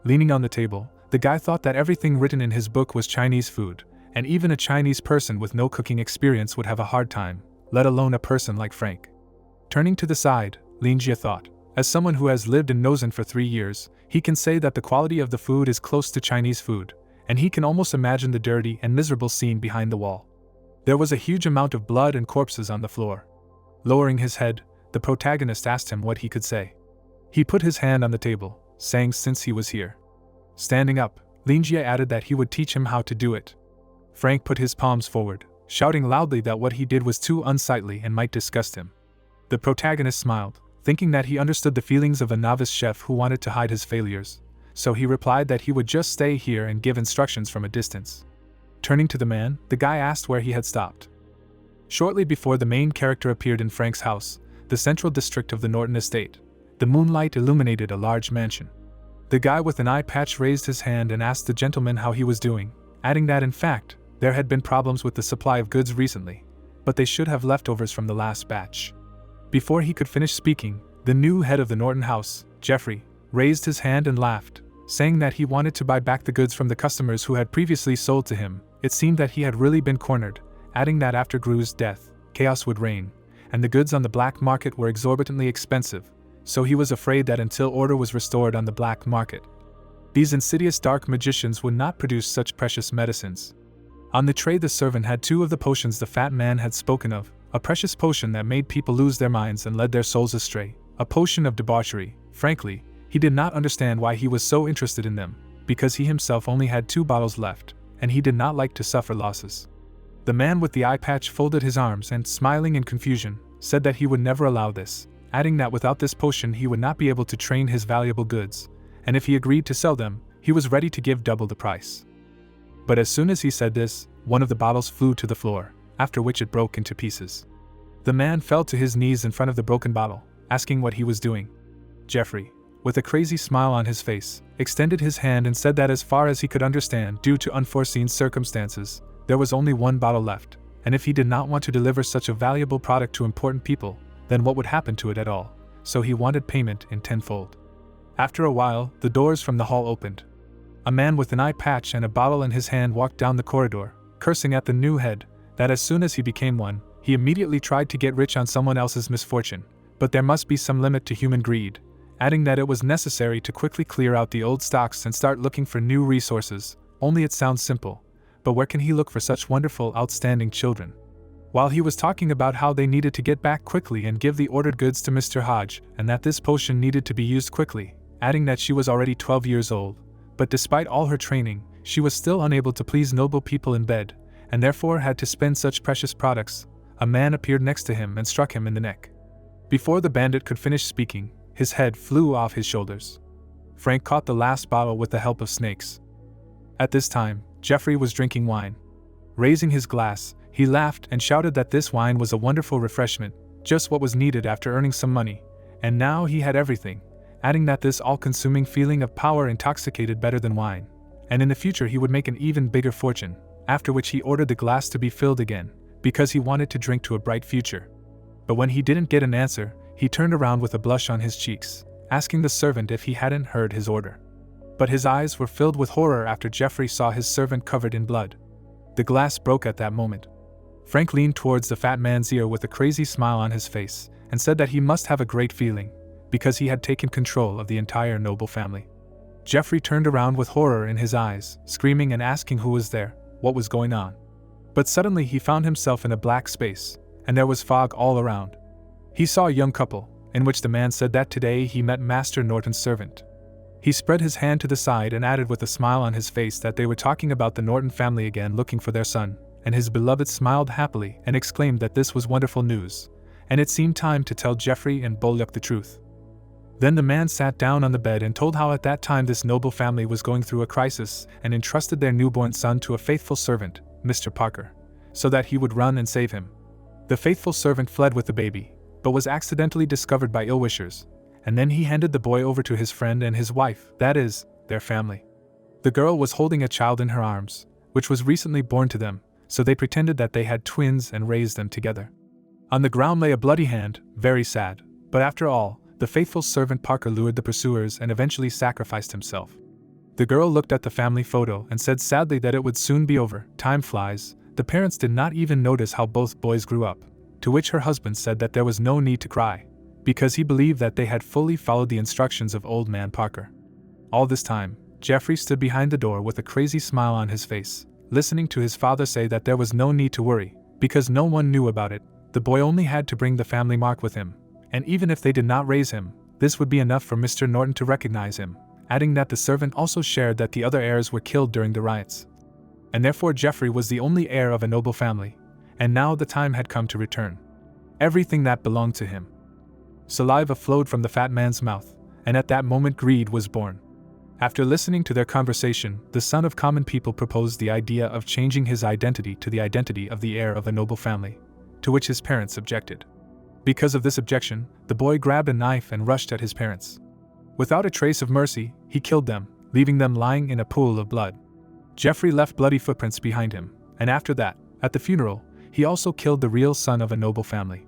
Leaning on the table, the guy thought that everything written in his book was Chinese food, and even a Chinese person with no cooking experience would have a hard time, let alone a person like Frank. Turning to the side, Linjia thought, as someone who has lived in Nozen for 3 years, he can say that the quality of the food is close to Chinese food, and he can almost imagine the dirty and miserable scene behind the wall. There was a huge amount of blood and corpses on the floor. Lowering his head, the protagonist asked him what he could say. He put his hand on the table, saying since he was here. Standing up, Linjia added that he would teach him how to do it. Frank put his palms forward, shouting loudly that what he did was too unsightly and might disgust him. The protagonist smiled, thinking that he understood the feelings of a novice chef who wanted to hide his failures, so he replied that he would just stay here and give instructions from a distance. Turning to the man, the guy asked where he had stopped. Shortly before the main character appeared in Frank's house, the central district of the Norton estate, the moonlight illuminated a large mansion. The guy with an eye patch raised his hand and asked the gentleman how he was doing, adding that in fact, there had been problems with the supply of goods recently, but they should have leftovers from the last batch. Before he could finish speaking, the new head of the Norton house, Jeffrey, raised his hand and laughed, saying that he wanted to buy back the goods from the customers who had previously sold to him. It seemed that he had really been cornered, adding that after Gru's death, chaos would reign, and the goods on the black market were exorbitantly expensive, so he was afraid that until order was restored on the black market, these insidious dark magicians would not produce such precious medicines. On the tray the servant had 2 of the potions the fat man had spoken of, a precious potion that made people lose their minds and led their souls astray, a potion of debauchery. Frankly, he did not understand why he was so interested in them, because he himself only had 2 bottles left, and he did not like to suffer losses. The man with the eye patch folded his arms and, smiling in confusion, said that he would never allow this, adding that without this potion he would not be able to train his valuable goods, and if he agreed to sell them, he was ready to give double the price. But as soon as he said this, one of the bottles flew to the floor, after which it broke into pieces. The man fell to his knees in front of the broken bottle, asking what he was doing. Jeffrey, with a crazy smile on his face, extended his hand and said that as far as he could understand, due to unforeseen circumstances, there was only 1 bottle left, and if he did not want to deliver such a valuable product to important people, then what would happen to it at all? So he wanted payment in tenfold. After a while, the doors from the hall opened. A man with an eye patch and a bottle in his hand walked down the corridor, cursing at the new head, that as soon as he became one, he immediately tried to get rich on someone else's misfortune, but there must be some limit to human greed, adding that it was necessary to quickly clear out the old stocks and start looking for new resources, only it sounds simple, but where can he look for such wonderful, outstanding children? While he was talking about how they needed to get back quickly and give the ordered goods to Mr. Hodge, and that this potion needed to be used quickly, adding that she was already 12 years old, but despite all her training, she was still unable to please noble people in bed, and therefore had to spend such precious products, a man appeared next to him and struck him in the neck. Before the bandit could finish speaking, his head flew off his shoulders. Frank caught the last bottle with the help of snakes. At this time, Jeffrey was drinking wine. Raising his glass, he laughed and shouted that this wine was a wonderful refreshment, just what was needed after earning some money, and now he had everything, adding that this all-consuming feeling of power intoxicated better than wine, and in the future he would make an even bigger fortune, after which he ordered the glass to be filled again, because he wanted to drink to a bright future. But when he didn't get an answer, he turned around with a blush on his cheeks, asking the servant if he hadn't heard his order. But his eyes were filled with horror after Jeffrey saw his servant covered in blood. The glass broke at that moment. Frank leaned towards the fat man's ear with a crazy smile on his face, and said that he must have a great feeling, because he had taken control of the entire noble family. Jeffrey turned around with horror in his eyes, screaming and asking who was there, what was going on. But suddenly he found himself in a black space, and there was fog all around. He saw a young couple, in which the man said that today he met Master Norton's servant. He spread his hand to the side and added with a smile on his face that they were talking about the Norton family again looking for their son, and his beloved smiled happily and exclaimed that this was wonderful news, and it seemed time to tell Jeffrey and Boluk the truth. Then the man sat down on the bed and told how at that time this noble family was going through a crisis and entrusted their newborn son to a faithful servant, Mr. Parker, so that he would run and save him. The faithful servant fled with the baby, but was accidentally discovered by ill-wishers, and then he handed the boy over to his friend and his wife, that is, their family. The girl was holding a child in her arms, which was recently born to them, so they pretended that they had twins and raised them together. On the ground lay a bloody hand, very sad, but after all, the faithful servant Parker lured the pursuers and eventually sacrificed himself. The girl looked at the family photo and said sadly that it would soon be over. Time flies. The parents did not even notice how both boys grew up, to which her husband said that there was no need to cry, because he believed that they had fully followed the instructions of old man Parker. All this time, Jeffrey stood behind the door with a crazy smile on his face, listening to his father say that there was no need to worry, because no one knew about it. The boy only had to bring the family mark with him, and even if they did not raise him, this would be enough for Mr. Norton to recognize him, adding that the servant also shared that the other heirs were killed during the riots. And therefore Jeffrey was the only heir of a noble family, and now the time had come to return everything that belonged to him. Saliva flowed from the fat man's mouth, and at that moment greed was born. After listening to their conversation, the son of common people proposed the idea of changing his identity to the identity of the heir of a noble family, to which his parents objected. Because of this objection, the boy grabbed a knife and rushed at his parents. Without a trace of mercy, he killed them, leaving them lying in a pool of blood. Jeffrey left bloody footprints behind him, and after that, at the funeral, he also killed the real son of a noble family.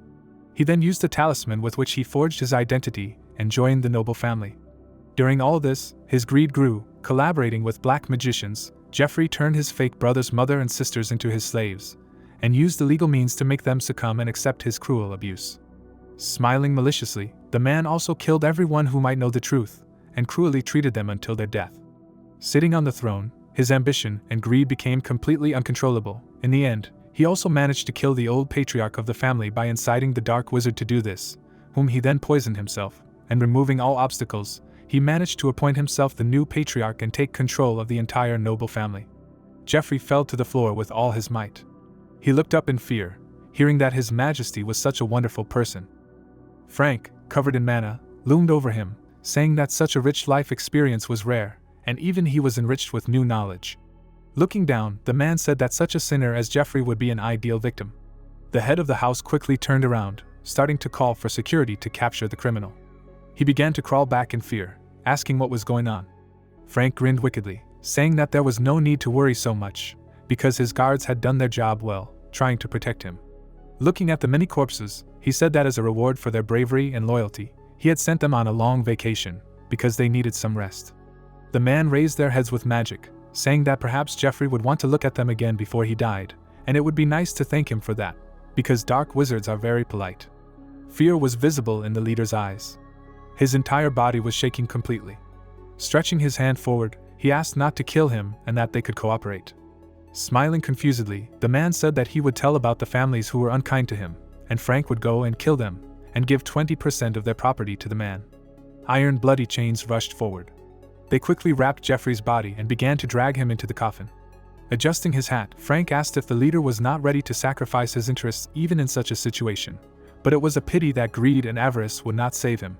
He then used the talisman with which he forged his identity and joined the noble family. During all this, his greed grew. Collaborating with black magicians, Jeffrey turned his fake brother's mother and sisters into his slaves, and used the legal means to make them succumb and accept his cruel abuse. Smiling maliciously, the man also killed everyone who might know the truth, and cruelly treated them until their death. Sitting on the throne, his ambition and greed became completely uncontrollable. In the end, he also managed to kill the old patriarch of the family by inciting the dark wizard to do this, whom he then poisoned himself, and removing all obstacles, he managed to appoint himself the new patriarch and take control of the entire noble family. Jeffrey fell to the floor with all his might. He looked up in fear, hearing that His Majesty was such a wonderful person. Frank, covered in manna, loomed over him, saying that such a rich life experience was rare, and even he was enriched with new knowledge. Looking down, the man said that such a sinner as Jeffrey would be an ideal victim. The head of the house quickly turned around, starting to call for security to capture the criminal. He began to crawl back in fear, asking what was going on. Frank grinned wickedly, saying that there was no need to worry so much, because his guards had done their job well, trying to protect him. Looking at the many corpses, he said that as a reward for their bravery and loyalty, he had sent them on a long vacation, because they needed some rest. The man raised their heads with magic, saying that perhaps Jeffrey would want to look at them again before he died, and it would be nice to thank him for that, because dark wizards are very polite. Fear was visible in the leader's eyes. His entire body was shaking completely. Stretching his hand forward, he asked not to kill him and that they could cooperate. Smiling confusedly, the man said that he would tell about the families who were unkind to him, and Frank would go and kill them, and give 20% of their property to the man. Iron bloody chains rushed forward. They quickly wrapped Jeffrey's body and began to drag him into the coffin. Adjusting his hat, Frank asked if the leader was not ready to sacrifice his interests even in such a situation, but it was a pity that greed and avarice would not save him.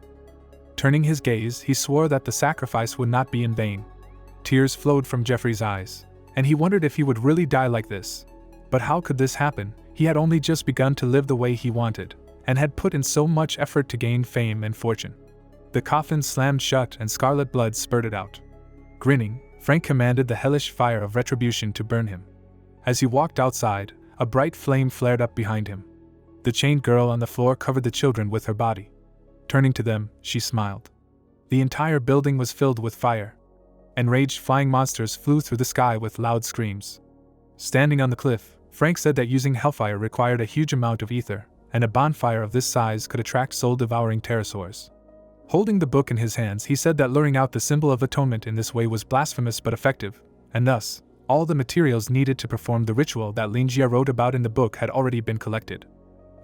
Turning his gaze, he swore that the sacrifice would not be in vain. Tears flowed from Jeffrey's eyes, and he wondered if he would really die like this. But how could this happen? He had only just begun to live the way he wanted, and had put in so much effort to gain fame and fortune. The coffin slammed shut and scarlet blood spurted out. Grinning, Frank commanded the hellish fire of retribution to burn him. As he walked outside, a bright flame flared up behind him. The chained girl on the floor covered the children with her body. Turning to them, she smiled. The entire building was filled with fire. Enraged flying monsters flew through the sky with loud screams. Standing on the cliff, Frank said that using hellfire required a huge amount of ether, and a bonfire of this size could attract soul-devouring pterosaurs. Holding the book in his hands, he said that luring out the symbol of atonement in this way was blasphemous but effective, and thus, all the materials needed to perform the ritual that Linjia wrote about in the book had already been collected.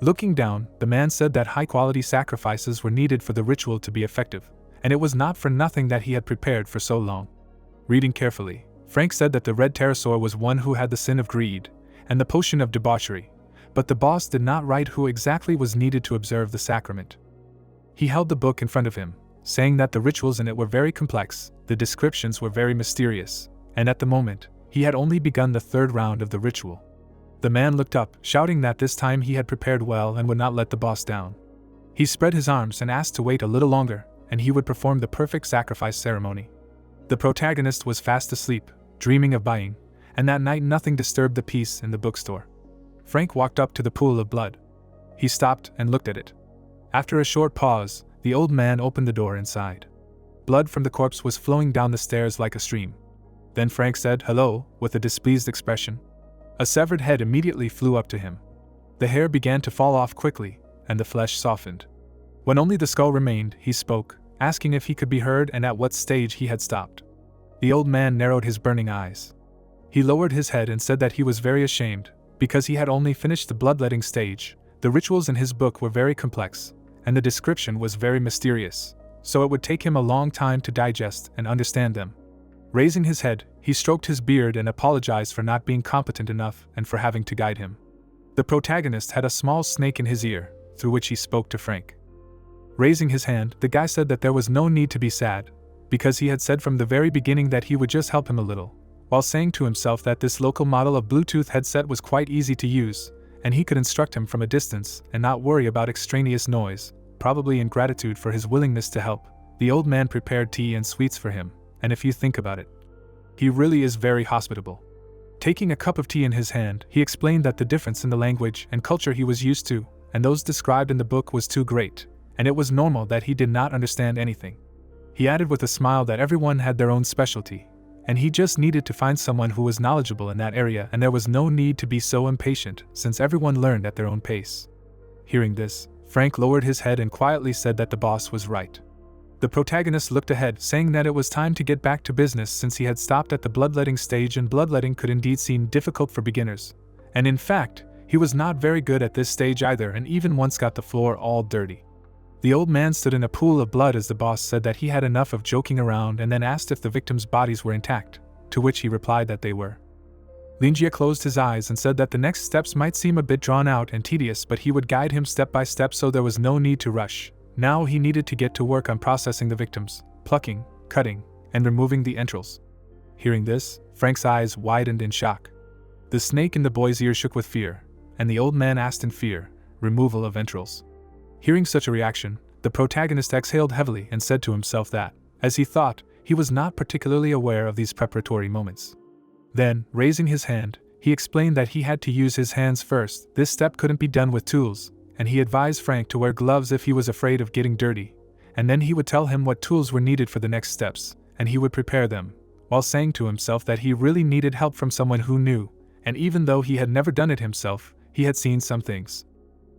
Looking down, the man said that high-quality sacrifices were needed for the ritual to be effective, and it was not for nothing that he had prepared for so long. Reading carefully, Frank said that the red pterosaur was one who had the sin of greed, and the potion of debauchery, but the boss did not write who exactly was needed to observe the sacrament. He held the book in front of him, saying that the rituals in it were very complex, the descriptions were very mysterious, and at the moment, he had only begun the third round of the ritual. The man looked up, shouting that this time he had prepared well and would not let the boss down. He spread his arms and asked to wait a little longer, and he would perform the perfect sacrifice ceremony. The protagonist was fast asleep, dreaming of buying, and that night nothing disturbed the peace in the bookstore. Frank walked up to the pool of blood. He stopped and looked at it. After a short pause, the old man opened the door inside. Blood from the corpse was flowing down the stairs like a stream. Then Frank said, "Hello," with a displeased expression. A severed head immediately flew up to him. The hair began to fall off quickly, and the flesh softened. When only the skull remained, he spoke, asking if he could be heard and at what stage he had stopped. The old man narrowed his burning eyes. He lowered his head and said that he was very ashamed, because he had only finished the bloodletting stage. The rituals in his book were very complex, and the description was very mysterious, so it would take him a long time to digest and understand them. Raising his head, he stroked his beard and apologized for not being competent enough and for having to guide him. The protagonist had a small snake in his ear, through which he spoke to Frank. Raising his hand, the guy said that there was no need to be sad, because he had said from the very beginning that he would just help him a little, while saying to himself that this local model of Bluetooth headset was quite easy to use, and he could instruct him from a distance and not worry about extraneous noise. Probably in gratitude for his willingness to help, the old man prepared tea and sweets for him, and if you think about it, he really is very hospitable. Taking a cup of tea in his hand, he explained that the difference in the language and culture he was used to, and those described in the book, was too great, and it was normal that he did not understand anything. He added with a smile that everyone had their own specialty, and he just needed to find someone who was knowledgeable in that area, and there was no need to be so impatient, since everyone learned at their own pace. Hearing this, Frank lowered his head and quietly said that the boss was right. The protagonist looked ahead, saying that it was time to get back to business since he had stopped at the bloodletting stage, and bloodletting could indeed seem difficult for beginners. And in fact, he was not very good at this stage either, and even once got the floor all dirty. The old man stood in a pool of blood as the boss said that he had enough of joking around, and then asked if the victims' bodies were intact, to which he replied that they were. Linjia closed his eyes and said that the next steps might seem a bit drawn out and tedious, but he would guide him step by step, so there was no need to rush. Now he needed to get to work on processing the victims, plucking, cutting, and removing the entrails. Hearing this, Frank's eyes widened in shock. The snake in the boy's ear shook with fear, and the old man asked in fear, "Removal of entrails?" Hearing such a reaction, the protagonist exhaled heavily and said to himself that, as he thought, he was not particularly aware of these preparatory moments. Then, raising his hand, he explained that he had to use his hands first. This step couldn't be done with tools, and he advised Frank to wear gloves if he was afraid of getting dirty, and then he would tell him what tools were needed for the next steps, and he would prepare them, while saying to himself that he really needed help from someone who knew, and even though he had never done it himself, he had seen some things.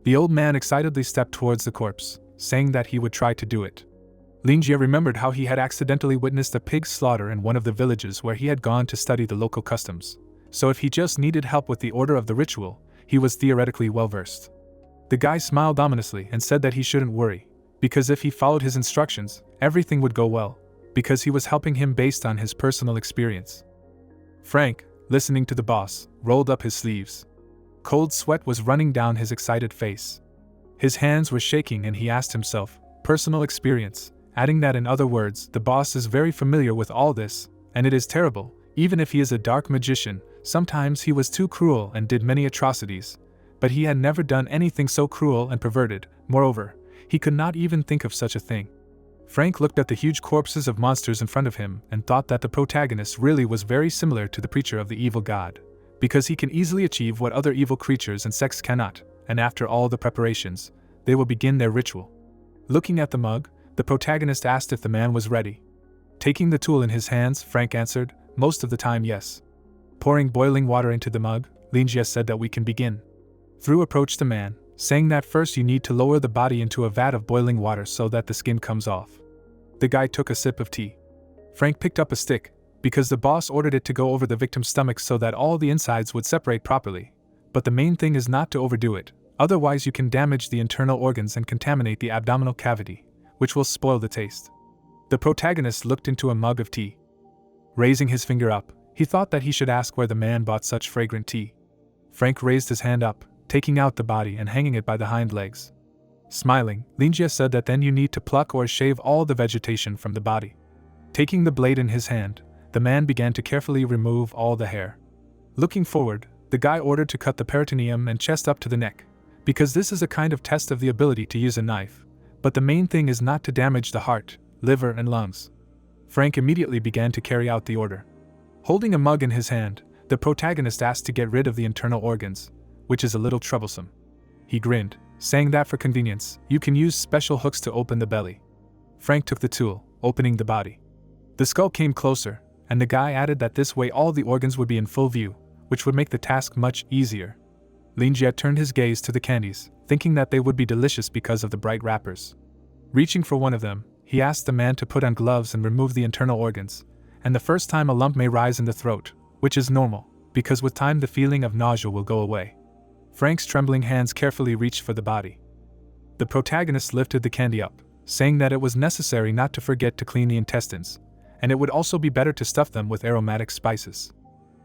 The old man excitedly stepped towards the corpse, saying that he would try to do it. Linjia remembered how he had accidentally witnessed a pig slaughter in one of the villages where he had gone to study the local customs, so if he just needed help with the order of the ritual, he was theoretically well-versed. The guy smiled ominously and said that he shouldn't worry, because if he followed his instructions, everything would go well, because he was helping him based on his personal experience. Frank, listening to the boss, rolled up his sleeves. Cold sweat was running down his excited face. His hands were shaking and he asked himself, personal experience, adding that in other words, the boss is very familiar with all this, and it is terrible, even if he is a dark magician, sometimes he was too cruel and did many atrocities, but he had never done anything so cruel and perverted. Moreover, he could not even think of such a thing. Frank looked at the huge corpses of monsters in front of him and thought that the protagonist really was very similar to the preacher of the evil god, because he can easily achieve what other evil creatures and sects cannot, and after all the preparations, they will begin their ritual. Looking at the mug, the protagonist asked if the man was ready. Taking the tool in his hands, Frank answered, most of the time yes. Pouring boiling water into the mug, Linjia said that we can begin. Thru approached the man, saying that first you need to lower the body into a vat of boiling water so that the skin comes off. The guy took a sip of tea. Frank picked up a stick, because the boss ordered it to go over the victim's stomach so that all the insides would separate properly. But the main thing is not to overdo it, otherwise you can damage the internal organs and contaminate the abdominal cavity, which will spoil the taste. The protagonist looked into a mug of tea. Raising his finger up, he thought that he should ask where the man bought such fragrant tea. Frank raised his hand up, taking out the body and hanging it by the hind legs. Smiling, Linjia said that then you need to pluck or shave all the vegetation from the body. Taking the blade in his hand, the man began to carefully remove all the hair. Looking forward, the guy ordered to cut the peritoneum and chest up to the neck, because this is a kind of test of the ability to use a knife, but the main thing is not to damage the heart, liver and lungs. Frank immediately began to carry out the order. Holding a mug in his hand, the protagonist asked to get rid of the internal organs, which is a little troublesome. He grinned, saying that for convenience, you can use special hooks to open the belly. Frank took the tool, opening the body. The skull came closer, and the guy added that this way all the organs would be in full view, which would make the task much easier. Linjia turned his gaze to the candies, thinking that they would be delicious because of the bright wrappers. Reaching for one of them, he asked the man to put on gloves and remove the internal organs, and the first time a lump may rise in the throat, which is normal, because with time the feeling of nausea will go away. Frank's trembling hands carefully reached for the body. The protagonist lifted the candy up, saying that it was necessary not to forget to clean the intestines, and it would also be better to stuff them with aromatic spices.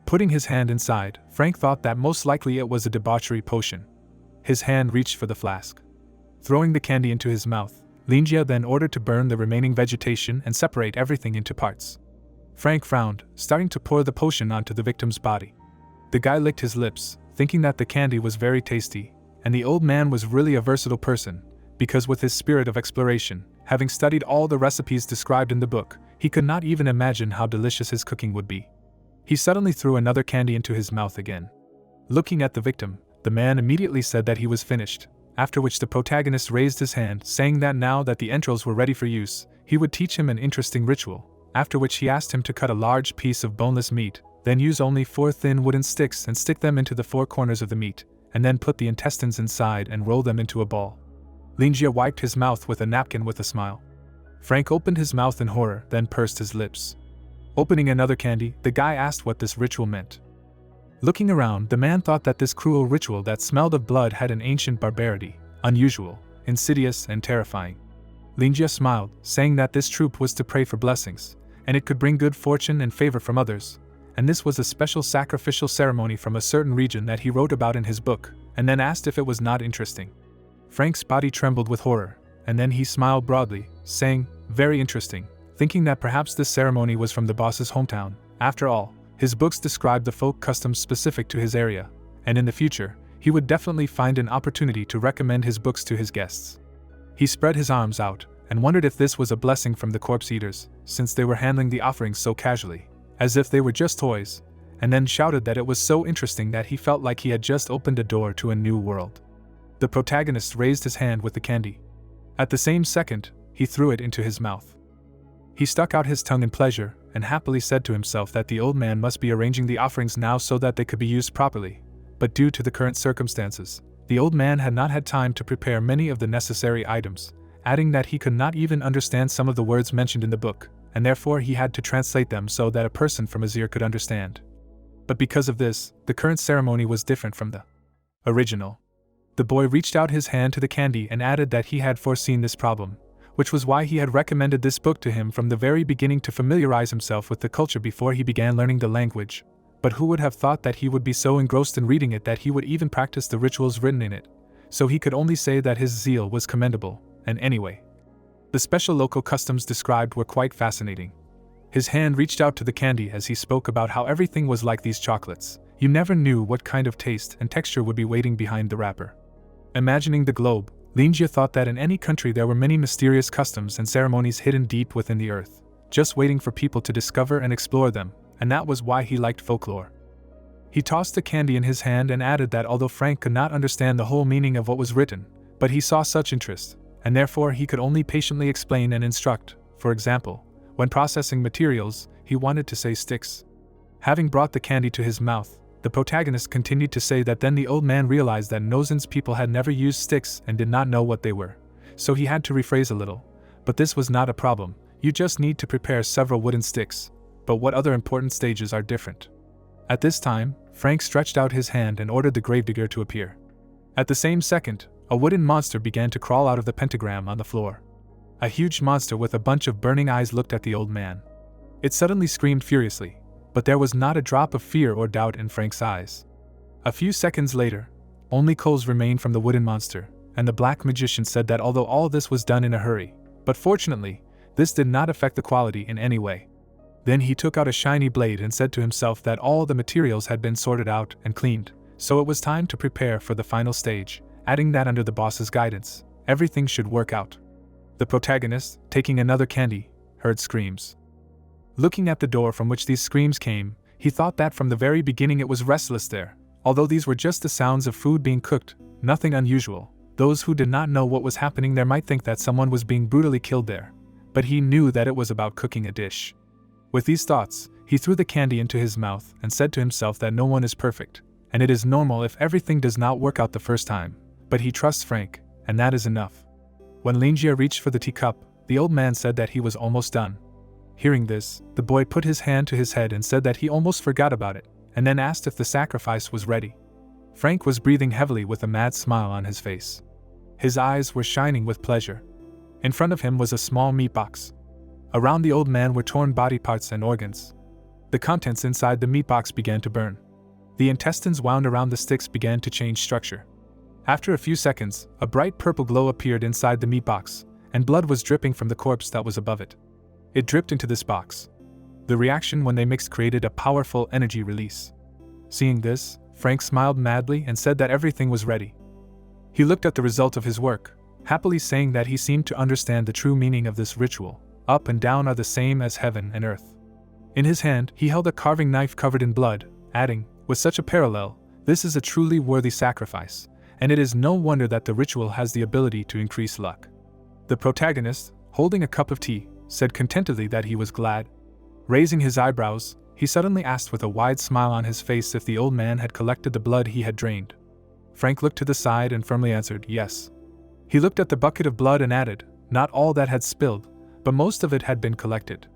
Putting his hand inside, Frank thought that most likely it was a debauchery potion. His hand reached for the flask. Throwing the candy into his mouth, Linjia then ordered to burn the remaining vegetation and separate everything into parts. Frank frowned, starting to pour the potion onto the victim's body. The guy licked his lips, thinking that the candy was very tasty, and the old man was really a versatile person, because with his spirit of exploration, having studied all the recipes described in the book, he could not even imagine how delicious his cooking would be. He suddenly threw another candy into his mouth again. Looking at the victim, the man immediately said that he was finished, after which the protagonist raised his hand, saying that now that the entrails were ready for use, he would teach him an interesting ritual, after which he asked him to cut a large piece of boneless meat, then use only 4 thin wooden sticks and stick them into the 4 corners of the meat, and then put the intestines inside and roll them into a ball. Linjia wiped his mouth with a napkin with a smile. Frank opened his mouth in horror, then pursed his lips. Opening another candy, the guy asked what this ritual meant. Looking around, the man thought that this cruel ritual that smelled of blood had an ancient barbarity, unusual, insidious, and terrifying. Linjia smiled, saying that this troop was to pray for blessings, and it could bring good fortune and favor from others, and this was a special sacrificial ceremony from a certain region that he wrote about in his book, and then asked if it was not interesting. Frank's body trembled with horror, and then he smiled broadly, saying, "Very interesting," thinking that perhaps this ceremony was from the boss's hometown. After all, his books described the folk customs specific to his area, and in the future, he would definitely find an opportunity to recommend his books to his guests. He spread his arms out, and wondered if this was a blessing from the corpse eaters, since they were handling the offerings so casually, as if they were just toys, and then shouted that it was so interesting that he felt like he had just opened a door to a new world. The protagonist raised his hand with the candy. At the same second, he threw it into his mouth. He stuck out his tongue in pleasure, and happily said to himself that the old man must be arranging the offerings now so that they could be used properly, but due to the current circumstances, the old man had not had time to prepare many of the necessary items, adding that he could not even understand some of the words mentioned in the book, and therefore he had to translate them so that a person from his ear could understand. But because of this, the current ceremony was different from the original. The boy reached out his hand to the candy and added that he had foreseen this problem, which was why he had recommended this book to him from the very beginning to familiarize himself with the culture before he began learning the language. But who would have thought that he would be so engrossed in reading it that he would even practice the rituals written in it? So he could only say that his zeal was commendable, and anyway. The special local customs described were quite fascinating. His hand reached out to the candy as he spoke about how everything was like these chocolates. You never knew what kind of taste and texture would be waiting behind the wrapper. Imagining the globe, Linjia thought that in any country there were many mysterious customs and ceremonies hidden deep within the earth, just waiting for people to discover and explore them, and that was why he liked folklore. He tossed the candy in his hand and added that although Frank could not understand the whole meaning of what was written, but he saw such interest, and therefore he could only patiently explain and instruct. For example, when processing materials, he wanted to say sticks. Having brought the candy to his mouth, the protagonist continued to say that then the old man realized that Nozen's people had never used sticks and did not know what they were, so he had to rephrase a little. But this was not a problem, you just need to prepare several wooden sticks. But what other important stages are different? At this time, Frank stretched out his hand and ordered the gravedigger to appear. At the same second, a wooden monster began to crawl out of the pentagram on the floor. A huge monster with a bunch of burning eyes looked at the old man. It suddenly screamed furiously, but there was not a drop of fear or doubt in Frank's eyes. A few seconds later, only coals remained from the wooden monster, and the black magician said that although all this was done in a hurry, but fortunately, this did not affect the quality in any way. Then he took out a shiny blade and said to himself that all the materials had been sorted out and cleaned, so it was time to prepare for the final stage, adding that under the boss's guidance, everything should work out. The protagonist, taking another candy, heard screams. Looking at the door from which these screams came, he thought that from the very beginning it was restless there. Although these were just the sounds of food being cooked, nothing unusual. Those who did not know what was happening there might think that someone was being brutally killed there. But he knew that it was about cooking a dish. With these thoughts, he threw the candy into his mouth and said to himself that no one is perfect, and it is normal if everything does not work out the first time. But he trusts Frank, and that is enough. When Linjia reached for the teacup, the old man said that he was almost done. Hearing this, the boy put his hand to his head and said that he almost forgot about it, and then asked if the sacrifice was ready. Frank was breathing heavily with a mad smile on his face. His eyes were shining with pleasure. In front of him was a small meat box. Around the old man were torn body parts and organs. The contents inside the meat box began to burn. The intestines wound around the sticks began to change structure. After a few seconds, a bright purple glow appeared inside the meat box, and blood was dripping from the corpse that was above it. It dripped into this box. The reaction when they mixed created a powerful energy release. Seeing this, Frank smiled madly and said that everything was ready. He looked at the result of his work, happily saying that he seemed to understand the true meaning of this ritual. Up and down are the same as heaven and earth. In his hand, he held a carving knife covered in blood, adding, with such a parallel, this is a truly worthy sacrifice, and it is no wonder that the ritual has the ability to increase luck. The protagonist, holding a cup of tea, said contentedly that he was glad. Raising his eyebrows, he suddenly asked with a wide smile on his face if the old man had collected the blood he had drained. Frank looked to the side and firmly answered yes. He looked at the bucket of blood and added, not all that had spilled, but most of it had been collected.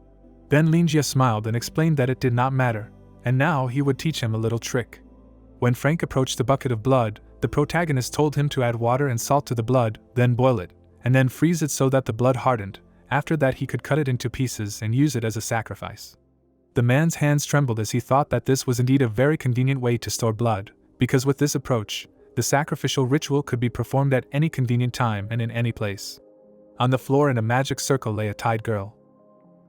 Then Linjia smiled and explained that it did not matter, and now he would teach him a little trick. When Frank approached the bucket of blood, the protagonist told him to add water and salt to the blood, then boil it, and then freeze it so that the blood hardened. After that he could cut it into pieces and use it as a sacrifice. The man's hands trembled as he thought that this was indeed a very convenient way to store blood, because with this approach, the sacrificial ritual could be performed at any convenient time and in any place. On the floor in a magic circle lay a tied girl.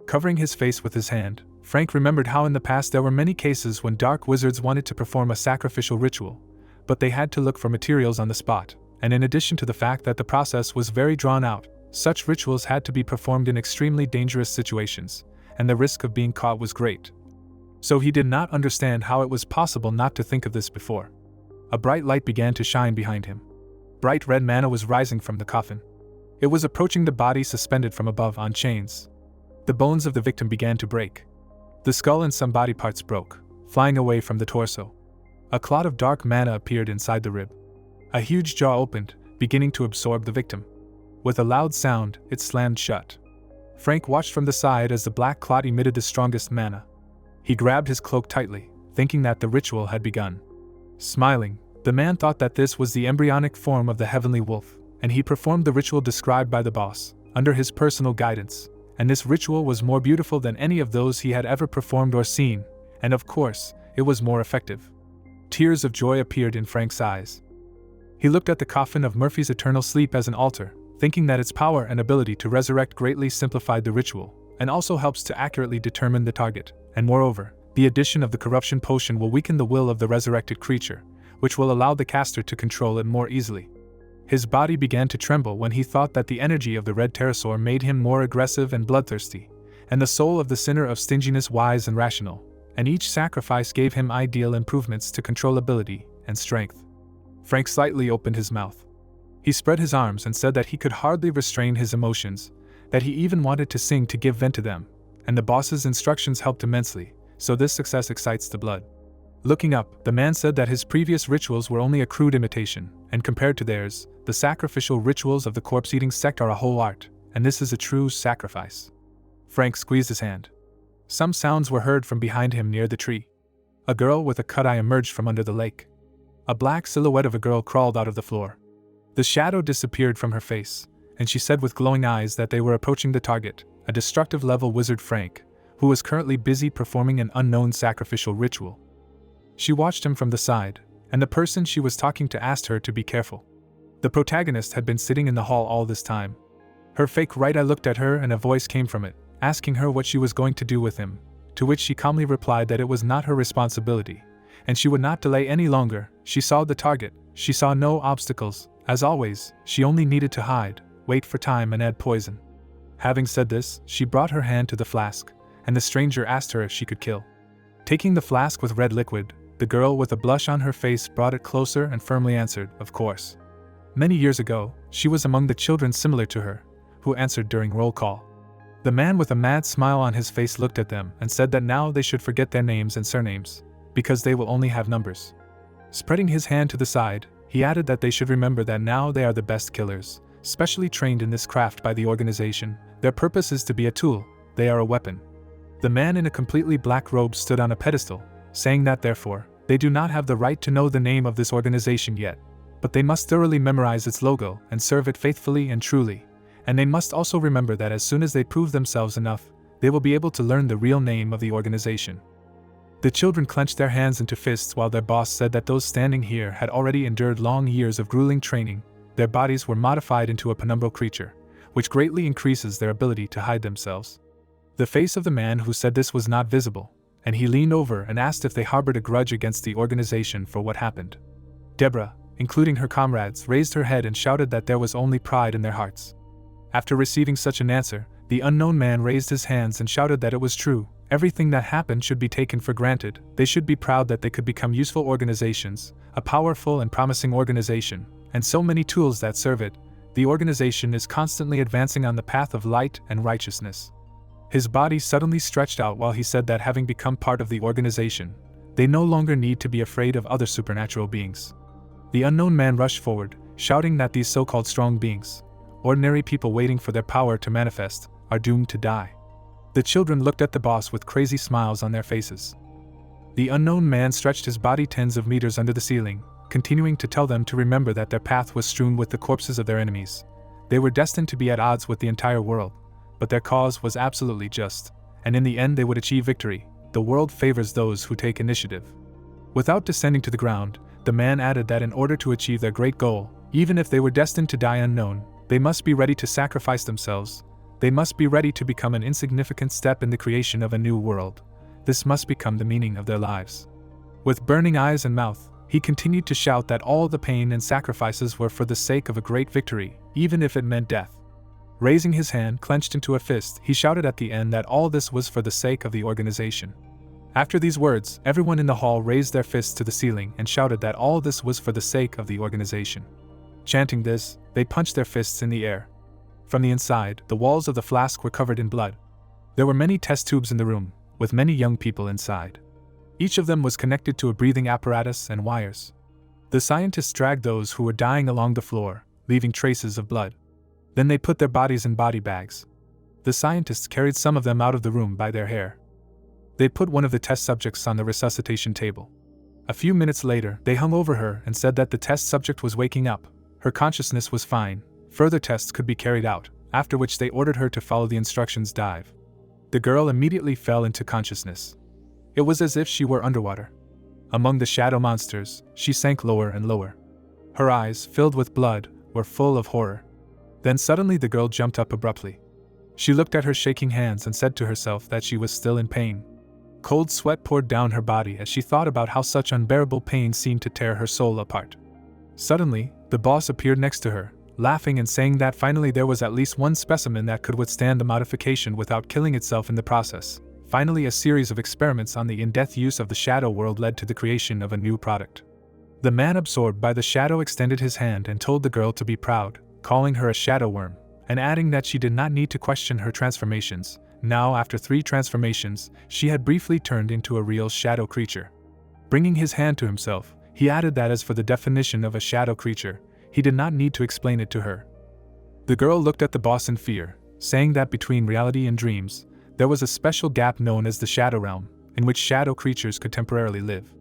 Covering his face with his hand, Frank remembered how in the past there were many cases when dark wizards wanted to perform a sacrificial ritual, but they had to look for materials on the spot, and in addition to the fact that the process was very drawn out, such rituals had to be performed in extremely dangerous situations, and the risk of being caught was great. So he did not understand how it was possible not to think of this before. A bright light began to shine behind him. Bright red mana was rising from the coffin. It was approaching the body suspended from above on chains. The bones of the victim began to break. The skull and some body parts broke, flying away from the torso. A clot of dark mana appeared inside the rib. A huge jaw opened, beginning to absorb the victim. With a loud sound, it slammed shut. Frank watched from the side as the black clot emitted the strongest mana. He grabbed his cloak tightly, thinking that the ritual had begun. Smiling, the man thought that this was the embryonic form of the heavenly wolf, and he performed the ritual described by the boss, under his personal guidance, and this ritual was more beautiful than any of those he had ever performed or seen, and of course, it was more effective. Tears of joy appeared in Frank's eyes. He looked at the coffin of Murphy's eternal sleep as an altar, thinking that its power and ability to resurrect greatly simplified the ritual, and also helps to accurately determine the target, and moreover, the addition of the corruption potion will weaken the will of the resurrected creature, which will allow the caster to control it more easily. His body began to tremble when he thought that the energy of the red pterosaur made him more aggressive and bloodthirsty, and the soul of the sinner of stinginess wise and rational, and each sacrifice gave him ideal improvements to controllability and strength. Frank slightly opened his mouth. He spread his arms and said that he could hardly restrain his emotions, that he even wanted to sing to give vent to them, and the boss's instructions helped immensely, so this success excites the blood. Looking up, the man said that his previous rituals were only a crude imitation, and compared to theirs, the sacrificial rituals of the corpse-eating sect are a whole art, and this is a true sacrifice. Frank squeezed his hand. Some sounds were heard from behind him near the tree. A girl with a cut eye emerged from under the lake. A black silhouette of a girl crawled out of the floor. The shadow disappeared from her face, and she said with glowing eyes that they were approaching the target, a destructive level wizard Frank, who was currently busy performing an unknown sacrificial ritual. She watched him from the side, and the person she was talking to asked her to be careful. The protagonist had been sitting in the hall all this time. Her fake right eye looked at her and a voice came from it, asking her what she was going to do with him, to which she calmly replied that it was not her responsibility, and she would not delay any longer. She saw the target, she saw no obstacles, as always, she only needed to hide, wait for time and add poison. Having said this, she brought her hand to the flask, and the stranger asked her if she could kill. Taking the flask with red liquid, the girl with a blush on her face brought it closer and firmly answered, of course. Many years ago, she was among the children similar to her, who answered during roll call. The man with a mad smile on his face looked at them and said that now they should forget their names and surnames, because they will only have numbers. Spreading his hand to the side, he added that they should remember that now they are the best killers, specially trained in this craft by the organization. Their purpose is to be a tool, they are a weapon. The man in a completely black robe stood on a pedestal, saying that therefore, they do not have the right to know the name of this organization yet, but they must thoroughly memorize its logo and serve it faithfully and truly, and they must also remember that as soon as they prove themselves enough, they will be able to learn the real name of the organization. The children clenched their hands into fists while their boss said that those standing here had already endured long years of grueling training. Their bodies were modified into a penumbral creature, which greatly increases their ability to hide themselves. The face of the man who said this was not visible, and he leaned over and asked if they harbored a grudge against the organization for what happened. Deborah, including her comrades, raised her head and shouted that there was only pride in their hearts. After receiving such an answer, the unknown man raised his hands and shouted that it was true. Everything that happened should be taken for granted. They should be proud that they could become useful organizations, a powerful and promising organization, and so many tools that serve it. The organization is constantly advancing on the path of light and righteousness. His body suddenly stretched out while he said that having become part of the organization, they no longer need to be afraid of other supernatural beings. The unknown man rushed forward, shouting that these so-called strong beings, ordinary people waiting for their power to manifest, are doomed to die. The children looked at the boss with crazy smiles on their faces. The unknown man stretched his body tens of meters under the ceiling, continuing to tell them to remember that their path was strewn with the corpses of their enemies. They were destined to be at odds with the entire world, but their cause was absolutely just, and in the end they would achieve victory. The world favors those who take initiative. Without descending to the ground, the man added that in order to achieve their great goal, even if they were destined to die unknown, they must be ready to sacrifice themselves. They must be ready to become an insignificant step in the creation of a new world. This must become the meaning of their lives. With burning eyes and mouth, he continued to shout that all the pain and sacrifices were for the sake of a great victory, even if it meant death. Raising his hand clenched into a fist, he shouted at the end that all this was for the sake of the organization. After these words, everyone in the hall raised their fists to the ceiling and shouted that all this was for the sake of the organization. Chanting this, they punched their fists in the air. From the inside, the walls of the flask were covered in blood. There were many test tubes in the room, with many young people inside. Each of them was connected to a breathing apparatus and wires. The scientists dragged those who were dying along the floor, leaving traces of blood. Then they put their bodies in body bags. The scientists carried some of them out of the room by their hair. They put one of the test subjects on the resuscitation table. A few minutes later, they hung over her and said that the test subject was waking up. Her consciousness was fine. Further tests could be carried out, after which they ordered her to follow the instructions. Dive. The girl immediately fell into consciousness. It was as if she were underwater. Among the shadow monsters, she sank lower and lower. Her eyes, filled with blood, were full of horror. Then suddenly the girl jumped up abruptly. She looked at her shaking hands and said to herself that she was still in pain. Cold sweat poured down her body as she thought about how such unbearable pain seemed to tear her soul apart. Suddenly, the boss appeared next to her, laughing and saying that finally there was at least one specimen that could withstand the modification without killing itself in the process. Finally, a series of experiments on the in-depth use of the shadow world led to the creation of a new product. The man absorbed by the shadow extended his hand and told the girl to be proud, calling her a shadow worm, and adding that she did not need to question her transformations. Now, after 3 transformations, she had briefly turned into a real shadow creature. Bringing his hand to himself, he added that as for the definition of a shadow creature, he did not need to explain it to her. The girl looked at the boss in fear, saying that between reality and dreams, there was a special gap known as the shadow realm, in which shadow creatures could temporarily live.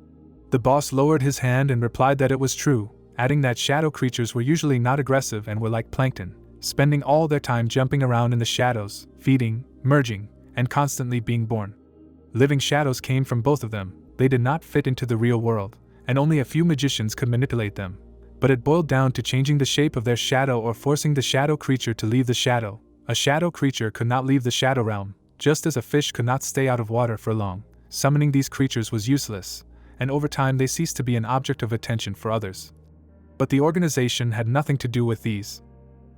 The boss lowered his hand and replied that it was true, adding that shadow creatures were usually not aggressive and were like plankton, spending all their time jumping around in the shadows, feeding, merging, and constantly being born. Living shadows came from both of them. They did not fit into the real world, and only a few magicians could manipulate them. But it boiled down to changing the shape of their shadow or forcing the shadow creature to leave the shadow. A shadow creature could not leave the shadow realm, just as a fish could not stay out of water for long. Summoning these creatures was useless, and over time they ceased to be an object of attention for others. But the organization had nothing to do with these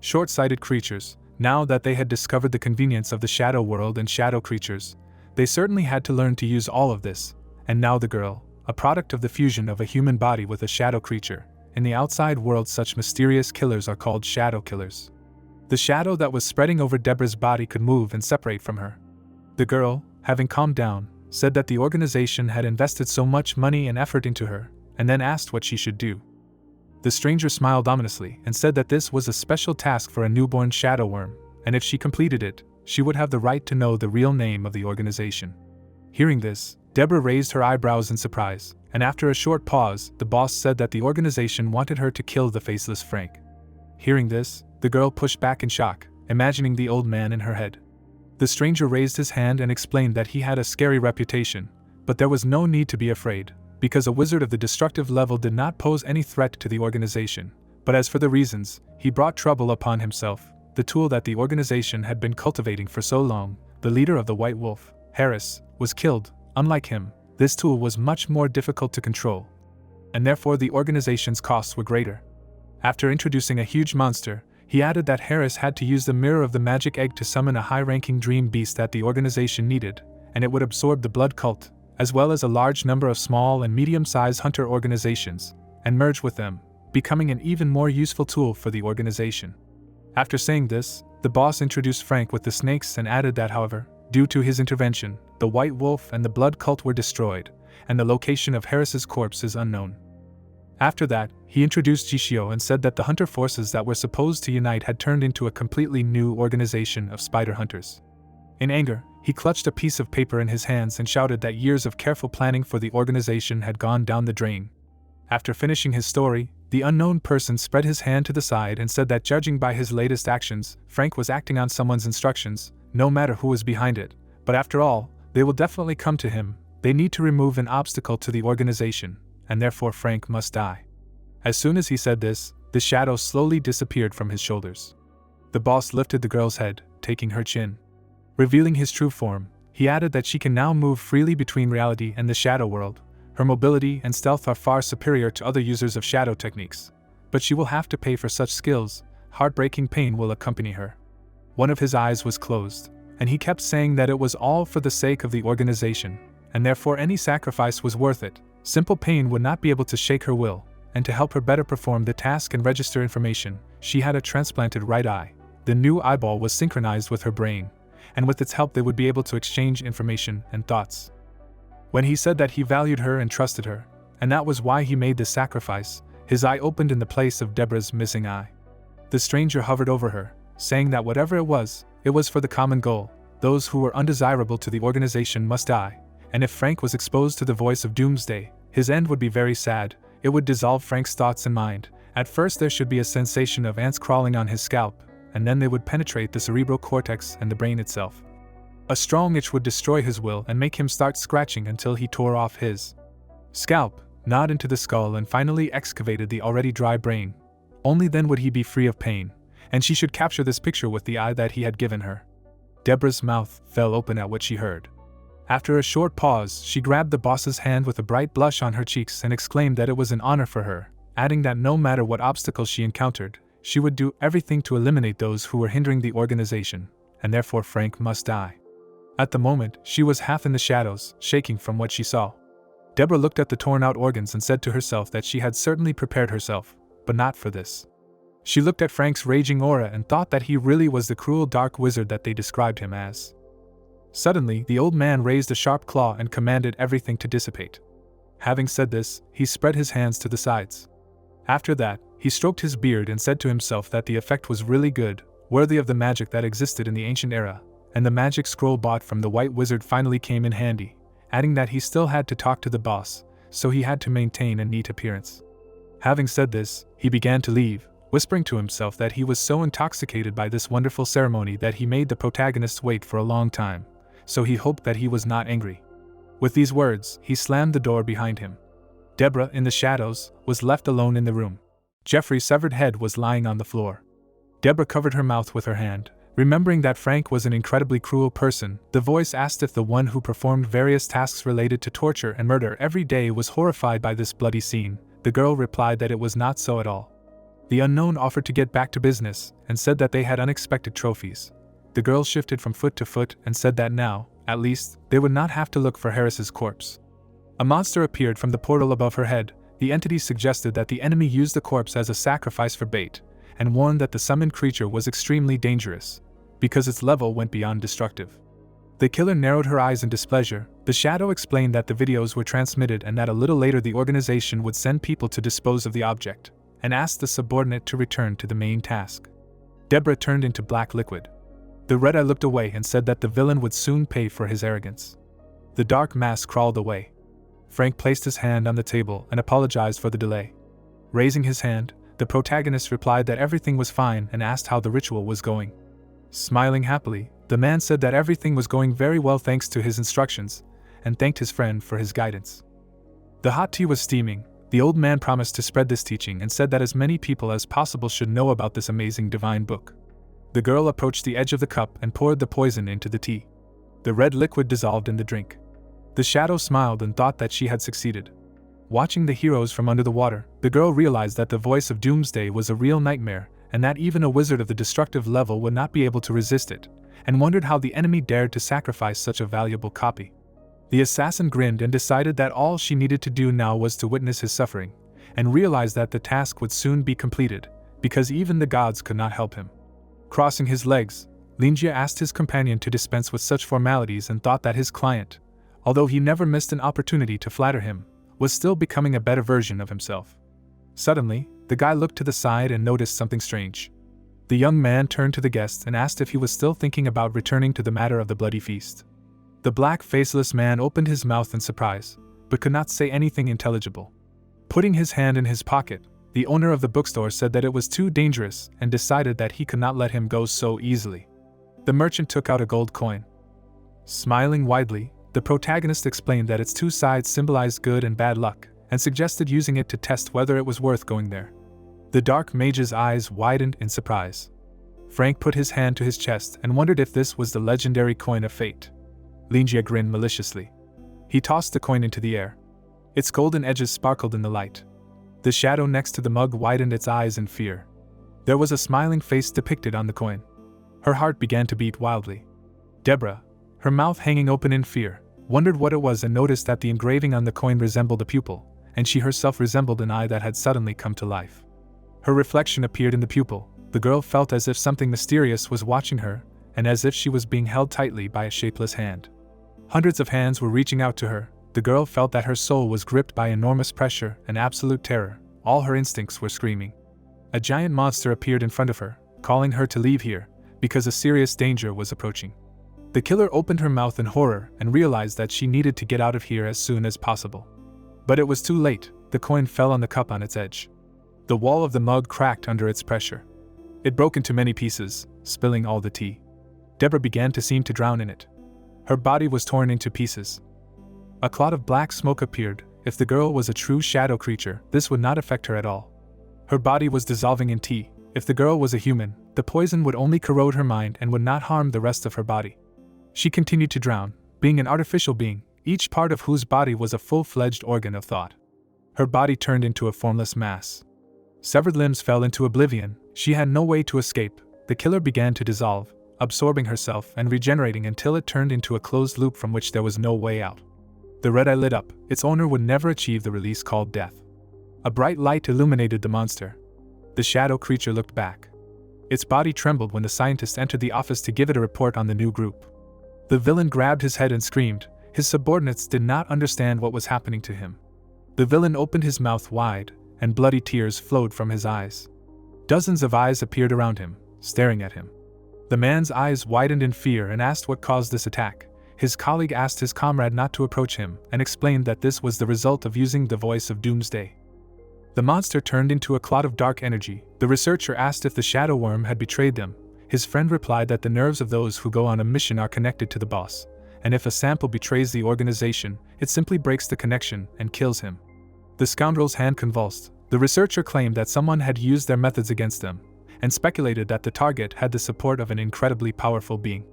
short-sighted creatures. Now that they had discovered the convenience of the shadow world and shadow creatures, they certainly had to learn to use all of this. And now the girl, a product of the fusion of a human body with a shadow creature. In the outside world, such mysterious killers are called shadow killers. The shadow that was spreading over Deborah's body could move and separate from her. The girl, having calmed down, said that the organization had invested so much money and effort into her, and then asked what she should do. The stranger smiled ominously and said that this was a special task for a newborn shadow worm, and if she completed it, she would have the right to know the real name of the organization. Hearing this, Deborah raised her eyebrows in surprise, and after a short pause, the boss said that the organization wanted her to kill the faceless Frank. Hearing this, the girl pushed back in shock, imagining the old man in her head. The stranger raised his hand and explained that he had a scary reputation, but there was no need to be afraid, because a wizard of the destructive level did not pose any threat to the organization. But as for the reasons, he brought trouble upon himself. The tool that the organization had been cultivating for so long, the leader of the White Wolf, Harris, was killed. Unlike him, this tool was much more difficult to control, and therefore the organization's costs were greater. After introducing a huge monster, he added that Harris had to use the mirror of the magic egg to summon a high-ranking dream beast that the organization needed, and it would absorb the blood cult, as well as a large number of small and medium-sized hunter organizations, and merge with them, becoming an even more useful tool for the organization. After saying this, the boss introduced Frank with the snakes and added that, however, due to his intervention, the White Wolf and the blood cult were destroyed, and the location of Harris's corpse is unknown. After that, he introduced Jishio and said that the hunter forces that were supposed to unite had turned into a completely new organization of spider hunters. In anger, he clutched a piece of paper in his hands and shouted that years of careful planning for the organization had gone down the drain. After finishing his story, the unknown person spread his hand to the side and said that judging by his latest actions, Frank was acting on someone's instructions, no matter who was behind it. But after all, they will definitely come to him. They need to remove an obstacle to the organization, and therefore Frank must die. As soon as he said this, the shadow slowly disappeared from his shoulders. The boss lifted the girl's head, taking her chin. Revealing his true form, he added that she can now move freely between reality and the shadow world. Her mobility and stealth are far superior to other users of shadow techniques. But she will have to pay for such skills. Heartbreaking pain will accompany her. One of his eyes was closed, and he kept saying that it was all for the sake of the organization, and therefore any sacrifice was worth it. Simple pain would not be able to shake her will, and to help her better perform the task and register information, she had a transplanted right eye. The new eyeball was synchronized with her brain, and with its help they would be able to exchange information and thoughts. When he said that he valued her and trusted her, and that was why he made this sacrifice, his eye opened in the place of Deborah's missing eye. The stranger hovered over her, saying that whatever it was for the common goal. Those who were undesirable to the organization must die, and if Frank was exposed to the voice of doomsday, his end would be very sad. It would dissolve Frank's thoughts and mind. At first there should be a sensation of ants crawling on his scalp, and then they would penetrate the cerebral cortex and the brain itself. A strong itch would destroy his will and make him start scratching until he tore off his scalp, gnawed into the skull and finally excavated the already dry brain. Only then would he be free of pain, and she should capture this picture with the eye that he had given her. Deborah's mouth fell open at what she heard. After a short pause, she grabbed the boss's hand with a bright blush on her cheeks and exclaimed that it was an honor for her, adding that no matter what obstacles she encountered, she would do everything to eliminate those who were hindering the organization, and therefore Frank must die. At the moment, she was half in the shadows, shaking from what she saw. Deborah looked at the torn-out organs and said to herself that she had certainly prepared herself, but not for this. She looked at Frank's raging aura and thought that he really was the cruel dark wizard that they described him as. Suddenly, the old man raised a sharp claw and commanded everything to dissipate. Having said this, he spread his hands to the sides. After that, he stroked his beard and said to himself that the effect was really good, worthy of the magic that existed in the ancient era, and the magic scroll bought from the white wizard finally came in handy, adding that he still had to talk to the boss, so he had to maintain a neat appearance. Having said this, he began to leave, whispering to himself that he was so intoxicated by this wonderful ceremony that he made the protagonists wait for a long time, so he hoped that he was not angry. With these words, he slammed the door behind him. Deborah, in the shadows, was left alone in the room. Jeffrey's severed head was lying on the floor. Deborah covered her mouth with her hand. Remembering that Frank was an incredibly cruel person, the voice asked if the one who performed various tasks related to torture and murder every day was horrified by this bloody scene. The girl replied that it was not so at all. The unknown offered to get back to business, and said that they had unexpected trophies. The girl shifted from foot to foot and said that now, at least, they would not have to look for Harris's corpse. A monster appeared from the portal above her head. The entity suggested that the enemy use the corpse as a sacrifice for bait, and warned that the summoned creature was extremely dangerous, because its level went beyond destructive. The killer narrowed her eyes in displeasure. The shadow explained that the videos were transmitted and that a little later the organization would send people to dispose of the object, and asked the subordinate to return to the main task. Deborah turned into black liquid. The Red Eye looked away and said that the villain would soon pay for his arrogance. The dark mass crawled away. Frank placed his hand on the table and apologized for the delay. Raising his hand, the protagonist replied that everything was fine and asked how the ritual was going. Smiling happily, the man said that everything was going very well thanks to his instructions, and thanked his friend for his guidance. The hot tea was steaming. The old man promised to spread this teaching and said that as many people as possible should know about this amazing divine book. The girl approached the edge of the cup and poured the poison into the tea. The red liquid dissolved in the drink. The shadow smiled and thought that she had succeeded. Watching the heroes from under the water, the girl realized that the voice of doomsday was a real nightmare, and that even a wizard of the destructive level would not be able to resist it, and wondered how the enemy dared to sacrifice such a valuable copy. The assassin grinned and decided that all she needed to do now was to witness his suffering, and realized that the task would soon be completed, because even the gods could not help him. Crossing his legs, Linjia asked his companion to dispense with such formalities and thought that his client, although he never missed an opportunity to flatter him, was still becoming a better version of himself. Suddenly, the guy looked to the side and noticed something strange. The young man turned to the guest and asked if he was still thinking about returning to the matter of the bloody feast. The black faceless man opened his mouth in surprise, but could not say anything intelligible. Putting his hand in his pocket, the owner of the bookstore said that it was too dangerous and decided that he could not let him go so easily. The merchant took out a gold coin. Smiling widely, the protagonist explained that its two sides symbolized good and bad luck, and suggested using it to test whether it was worth going there. The dark mage's eyes widened in surprise. Frank put his hand to his chest and wondered if this was the legendary coin of fate. Linjia grinned maliciously. He tossed the coin into the air. Its golden edges sparkled in the light. The shadow next to the mug widened its eyes in fear. There was a smiling face depicted on the coin. Her heart began to beat wildly. Deborah, her mouth hanging open in fear, wondered what it was and noticed that the engraving on the coin resembled a pupil, and she herself resembled an eye that had suddenly come to life. Her reflection appeared in the pupil. The girl felt as if something mysterious was watching her, and as if she was being held tightly by a shapeless hand. Hundreds of hands were reaching out to her. The girl felt that her soul was gripped by enormous pressure and absolute terror. All her instincts were screaming. A giant monster appeared in front of her. calling her to leave here, because a serious danger was approaching. The killer opened her mouth in horror and realized that she needed to get out of here as soon as possible. But it was too late. The coin fell on the cup on its edge. The wall of the mug cracked under its pressure. It broke into many pieces, spilling all the tea. Deborah began to seem to drown in it. Her body was torn into pieces. A cloud of black smoke appeared. If the girl was a true shadow creature, this would not affect her at all. Her body was dissolving in tea. If the girl was a human, the poison would only corrode her mind and would not harm the rest of her body. She continued to drown, being an artificial being, each part of whose body was a full-fledged organ of thought. Her body turned into a formless mass. Severed limbs fell into oblivion. She had no way to escape. The killer began to dissolve, absorbing herself and regenerating until it turned into a closed loop from which there was no way out. The red eye lit up. Its owner would never achieve the release called death. A bright light illuminated the monster. The shadow creature looked back. Its body trembled when the scientist entered the office to give it a report on the new group. The villain grabbed his head and screamed. His subordinates did not understand what was happening to him. The villain opened his mouth wide, and bloody tears flowed from his eyes. Dozens of eyes appeared around him, staring at him. The man's eyes widened in fear and asked what caused this attack. His colleague asked his comrade not to approach him and explained that this was the result of using the voice of doomsday. The monster turned into a cloud of dark energy. The researcher asked if the shadow worm had betrayed them. His friend replied that the nerves of those who go on a mission are connected to the boss, and if a sample betrays the organization, it simply breaks the connection and kills him. The scoundrel's hand convulsed. The researcher claimed that someone had used their methods against them, and speculated that the target had the support of an incredibly powerful being.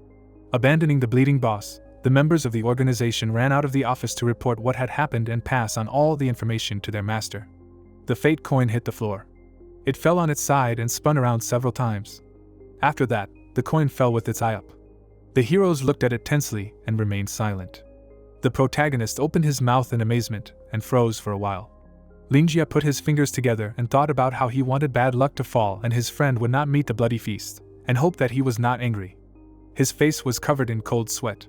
Abandoning the bleeding boss, the members of the organization ran out of the office to report what had happened and pass on all the information to their master. The fate coin hit the floor. It fell on its side and spun around several times. After that, the coin fell with its eye up. The heroes looked at it tensely and remained silent. The protagonist opened his mouth in amazement and froze for a while. Lingjia put his fingers together and thought about how he wanted bad luck to fall and his friend would not meet the bloody feast, and hoped that he was not angry. His face was covered in cold sweat.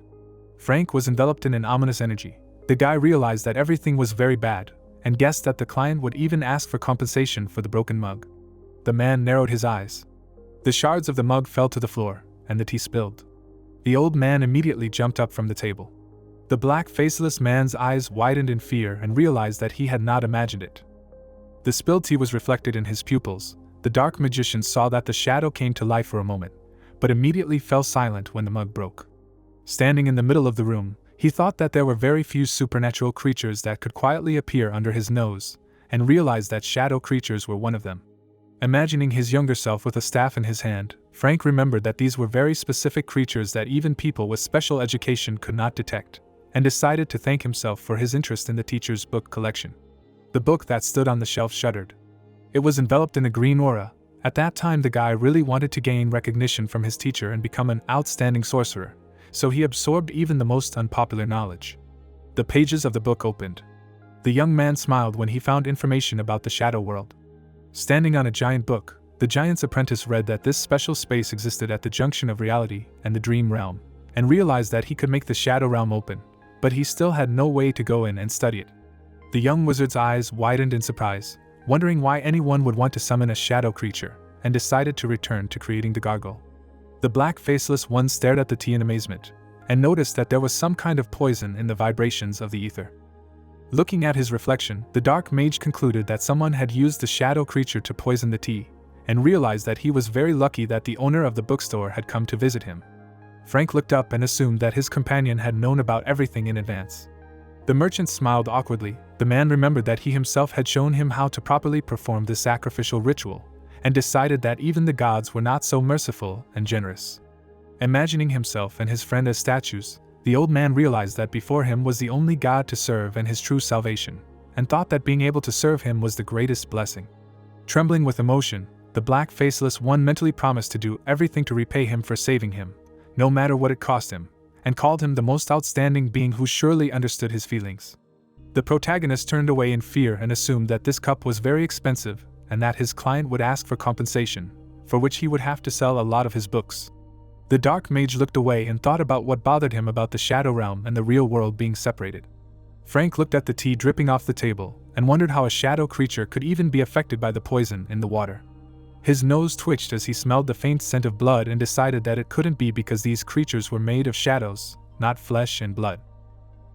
Frank was enveloped in an ominous energy. The guy realized that everything was very bad, and guessed that the client would even ask for compensation for the broken mug. The man narrowed his eyes. The shards of the mug fell to the floor, and the tea spilled. The old man immediately jumped up from the table. The black faceless man's eyes widened in fear and realized that he had not imagined it. The spilled tea was reflected in his pupils. The dark magician saw that the shadow came to life for a moment, but immediately fell silent when the mug broke. Standing in the middle of the room, he thought that there were very few supernatural creatures that could quietly appear under his nose, and realized that shadow creatures were one of them. Imagining his younger self with a staff in his hand, Frank remembered that these were very specific creatures that even people with special education could not detect, and decided to thank himself for his interest in the teacher's book collection. The book that stood on the shelf shuddered. It was enveloped in a green aura. At that time, the guy really wanted to gain recognition from his teacher and become an outstanding sorcerer, so he absorbed even the most unpopular knowledge. The pages of the book opened. The young man smiled when he found information about the shadow world. Standing on a giant book, the giant's apprentice read that this special space existed at the junction of reality and the dream realm, and realized that he could make the shadow realm open, but he still had no way to go in and study it. The young wizard's eyes widened in surprise, wondering why anyone would want to summon a shadow creature, and decided to return to creating the gargoyle. The black faceless one stared at the tea in amazement, and noticed that there was some kind of poison in the vibrations of the ether. Looking at his reflection, the dark mage concluded that someone had used the shadow creature to poison the tea, and realized that he was very lucky that the owner of the bookstore had come to visit him. Frank looked up and assumed that his companion had known about everything in advance. The merchant smiled awkwardly. The man remembered that he himself had shown him how to properly perform this sacrificial ritual, and decided that even the gods were not so merciful and generous. Imagining himself and his friend as statues, the old man realized that before him was the only God to serve and his true salvation, and thought that being able to serve him was the greatest blessing. Trembling with emotion, the black faceless one mentally promised to do everything to repay him for saving him, no matter what it cost him, and called him the most outstanding being who surely understood his feelings. The protagonist turned away in fear and assumed that this cup was very expensive and that his client would ask for compensation, for which he would have to sell a lot of his books. The dark mage looked away and thought about what bothered him about the shadow realm and the real world being separated. Frank looked at the tea dripping off the table and wondered how a shadow creature could even be affected by the poison in the water. His nose twitched as he smelled the faint scent of blood and decided that it couldn't be because these creatures were made of shadows, not flesh and blood.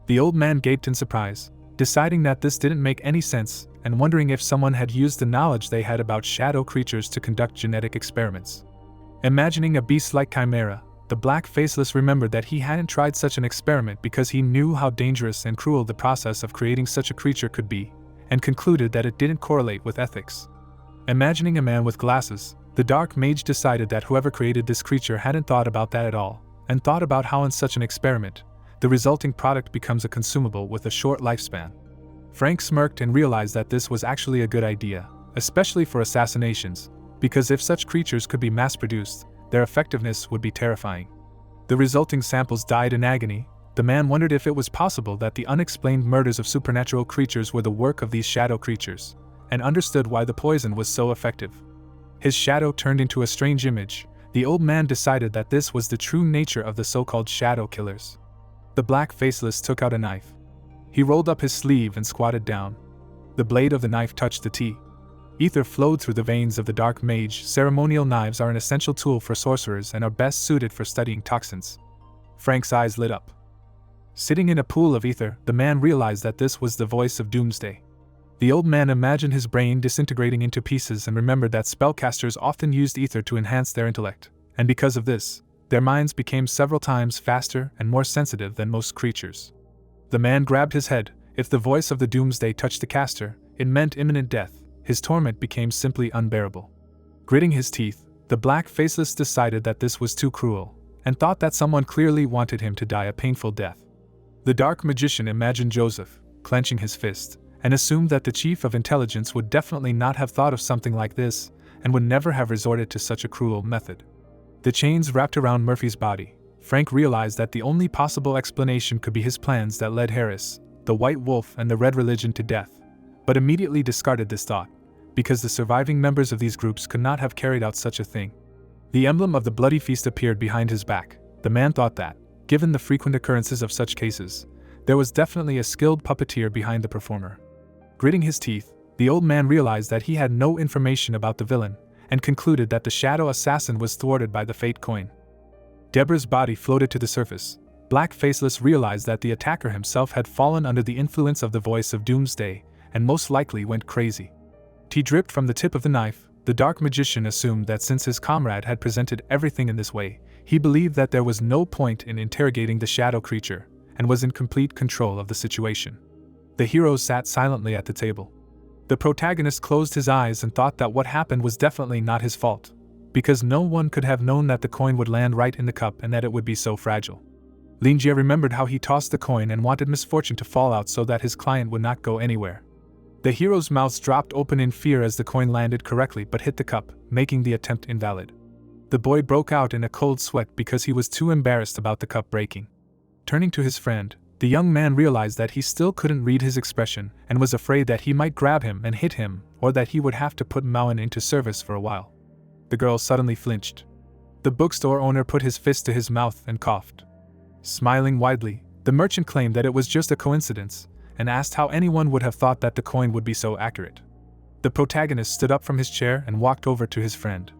The old man gaped in surprise, deciding that this didn't make any sense and wondering if someone had used the knowledge they had about shadow creatures to conduct genetic experiments. Imagining a beast-like chimera, the Black Faceless remembered that he hadn't tried such an experiment because he knew how dangerous and cruel the process of creating such a creature could be, and concluded that it didn't correlate with ethics. Imagining a man with glasses, the Dark Mage decided that whoever created this creature hadn't thought about that at all, and thought about how in such an experiment, the resulting product becomes a consumable with a short lifespan. Frank smirked and realized that this was actually a good idea, especially for assassinations, because if such creatures could be mass-produced, their effectiveness would be terrifying. The resulting samples died in agony. The man wondered if it was possible that the unexplained murders of supernatural creatures were the work of these shadow creatures, and understood why the poison was so effective. His shadow turned into a strange image. The old man decided that this was the true nature of the so-called shadow killers. The Black Faceless took out a knife. He rolled up his sleeve and squatted down. The blade of the knife touched the tea. Ether flowed through the veins of the Dark Mage. Ceremonial knives are an essential tool for sorcerers and are best suited for studying toxins. Frank's eyes lit up. Sitting in a pool of ether, the man realized that this was the voice of Doomsday. The old man imagined his brain disintegrating into pieces and remembered that spellcasters often used ether to enhance their intellect, and because of this, their minds became several times faster and more sensitive than most creatures. The man grabbed his head. If the voice of the Doomsday touched the caster, it meant imminent death. His torment became simply unbearable. Gritting his teeth, the Black Faceless decided that this was too cruel, and thought that someone clearly wanted him to die a painful death. The Dark Magician imagined Joseph, clenching his fist, and assumed that the Chief of Intelligence would definitely not have thought of something like this, and would never have resorted to such a cruel method. The chains wrapped around Murphy's body. Frank realized that the only possible explanation could be his plans that led Harris, the White Wolf, and the Red Religion to death, but immediately discarded this thought, because the surviving members of these groups could not have carried out such a thing. The emblem of the Bloody Feast appeared behind his back. The man thought that, given the frequent occurrences of such cases, there was definitely a skilled puppeteer behind the performer. Gritting his teeth, the old man realized that he had no information about the villain, and concluded that the shadow assassin was thwarted by the fate coin. Deborah's body floated to the surface. Black Faceless realized that the attacker himself had fallen under the influence of the voice of Doomsday, and most likely went crazy. Tea dripped from the tip of the knife. The Dark Magician assumed that since his comrade had presented everything in this way, he believed that there was no point in interrogating the shadow creature, and was in complete control of the situation. The heroes sat silently at the table. The protagonist closed his eyes and thought that what happened was definitely not his fault, because no one could have known that the coin would land right in the cup and that it would be so fragile. Linjia remembered how he tossed the coin and wanted misfortune to fall out so that his client would not go anywhere. The heroes' mouths dropped open in fear as the coin landed correctly but hit the cup, making the attempt invalid. The boy broke out in a cold sweat because he was too embarrassed about the cup breaking. Turning to his friend, the young man realized that he still couldn't read his expression and was afraid that he might grab him and hit him, or that he would have to put Mauen into service for a while. The girl suddenly flinched. The bookstore owner put his fist to his mouth and coughed. Smiling widely, the merchant claimed that it was just a coincidence, and asked how anyone would have thought that the coin would be so accurate. The protagonist stood up from his chair and walked over to his friend.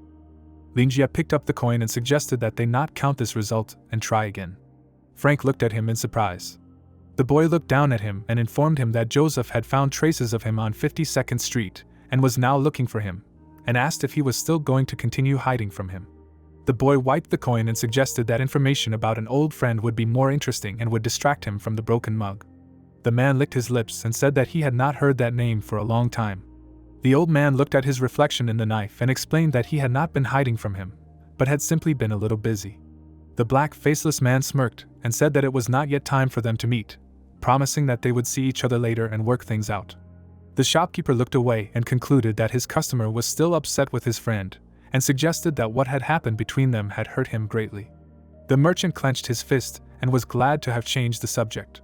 Linjia picked up the coin and suggested that they not count this result and try again. Frank looked at him in surprise. The boy looked down at him and informed him that Joseph had found traces of him on 52nd Street and was now looking for him, and asked if he was still going to continue hiding from him. The boy wiped the coin and suggested that information about an old friend would be more interesting and would distract him from the broken mug. The man licked his lips and said that he had not heard that name for a long time. The old man looked at his reflection in the knife and explained that he had not been hiding from him, but had simply been a little busy. The Black Faceless man smirked and said that it was not yet time for them to meet, promising that they would see each other later and work things out. The shopkeeper looked away and concluded that his customer was still upset with his friend, and suggested that what had happened between them had hurt him greatly. The merchant clenched his fist and was glad to have changed the subject.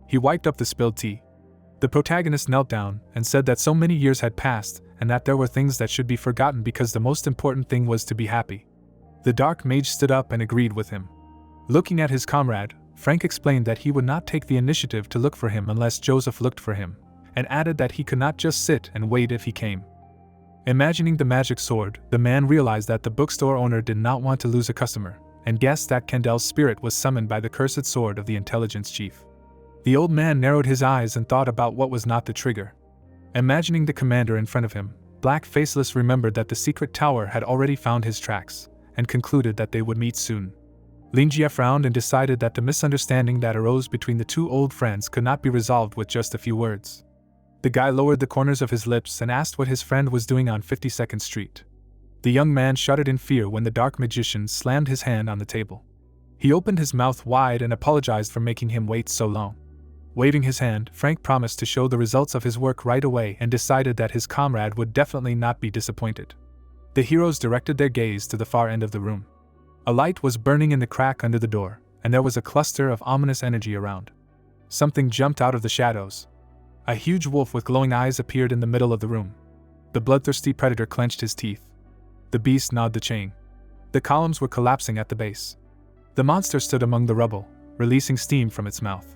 He wiped up the spilled tea. The protagonist knelt down and said that so many years had passed and that there were things that should be forgotten because the most important thing was to be happy. The Dark Mage stood up and agreed with him. Looking at his comrade, Frank explained that he would not take the initiative to look for him unless Joseph looked for him, and added that he could not just sit and wait if he came. Imagining the magic sword, the man realized that the bookstore owner did not want to lose a customer, and guessed that Kendall's spirit was summoned by the cursed sword of the intelligence chief. The old man narrowed his eyes and thought about what was not the trigger. Imagining the commander in front of him, Black Faceless remembered that the secret tower had already found his tracks, and concluded that they would meet soon. Linjia frowned and decided that the misunderstanding that arose between the two old friends could not be resolved with just a few words. The guy lowered the corners of his lips and asked what his friend was doing on 52nd Street. The young man shuddered in fear when the dark magician slammed his hand on the table. He opened his mouth wide and apologized for making him wait so long. Waving his hand, Frank promised to show the results of his work right away and decided that his comrade would definitely not be disappointed. The heroes directed their gaze to the far end of the room. A light was burning in the crack under the door, and there was a cluster of ominous energy around. Something jumped out of the shadows. A huge wolf with glowing eyes appeared in the middle of the room. The bloodthirsty predator clenched his teeth. The beast gnawed the chain. The columns were collapsing at the base. The monster stood among the rubble, releasing steam from its mouth.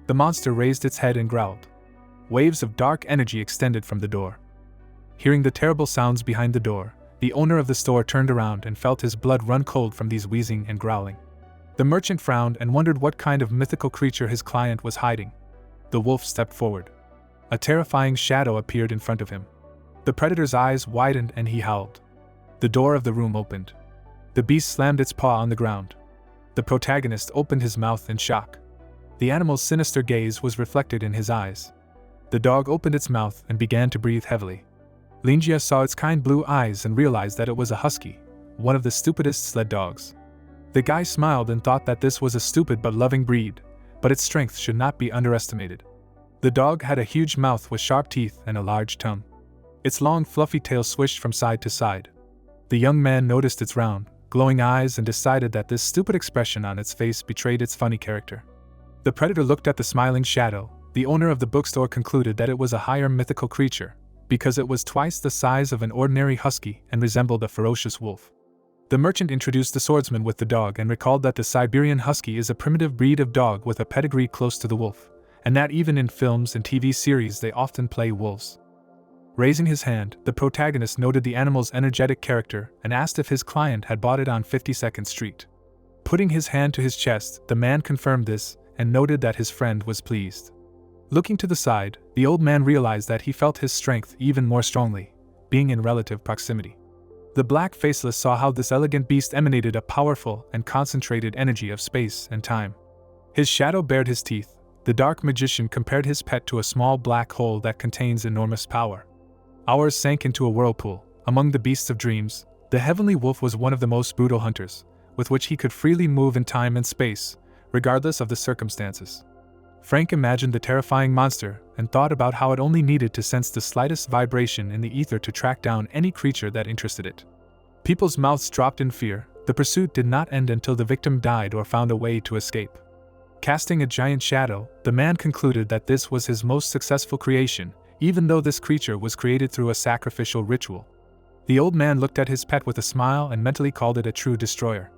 The monster raised its head and growled. Waves of dark energy extended from the door. Hearing the terrible sounds behind the door, the owner of the store turned around and felt his blood run cold from these wheezing and growling. The merchant frowned and wondered what kind of mythical creature his client was hiding. The wolf stepped forward. A terrifying shadow appeared in front of him. The predator's eyes widened and he howled. The door of the room opened. The beast slammed its paw on the ground. The protagonist opened his mouth in shock. The animal's sinister gaze was reflected in his eyes. The dog opened its mouth and began to breathe heavily. Linjia saw its kind blue eyes and realized that it was a husky, one of the stupidest sled dogs. The guy smiled and thought that this was a stupid but loving breed, but its strength should not be underestimated. The dog had a huge mouth with sharp teeth and a large tongue. Its long fluffy tail swished from side to side. The young man noticed its round, glowing eyes and decided that this stupid expression on its face betrayed its funny character. The predator looked at the smiling shadow. The owner of the bookstore concluded that it was a higher mythical creature, because it was twice the size of an ordinary husky and resembled a ferocious wolf. The merchant introduced the swordsman with the dog and recalled that the Siberian husky is a primitive breed of dog with a pedigree close to the wolf, and that even in films and TV series they often play wolves. Raising his hand, the protagonist noted the animal's energetic character and asked if his client had bought it on 52nd Street. Putting his hand to his chest, the man confirmed this and noted that his friend was pleased. Looking to the side, the old man realized that he felt his strength even more strongly, being in relative proximity. The Black Faceless saw how this elegant beast emanated a powerful and concentrated energy of space and time. His shadow bared his teeth. The dark magician compared his pet to a small black hole that contains enormous power. Hours sank into a whirlpool. Among the beasts of dreams, the heavenly wolf was one of the most brutal hunters, with which he could freely move in time and space, regardless of the circumstances. Frank imagined the terrifying monster and thought about how it only needed to sense the slightest vibration in the ether to track down any creature that interested it. People's mouths dropped in fear. The pursuit did not end until the victim died or found a way to escape. Casting a giant shadow, the man concluded that this was his most successful creation, even though this creature was created through a sacrificial ritual. The old man looked at his pet with a smile and mentally called it a true destroyer.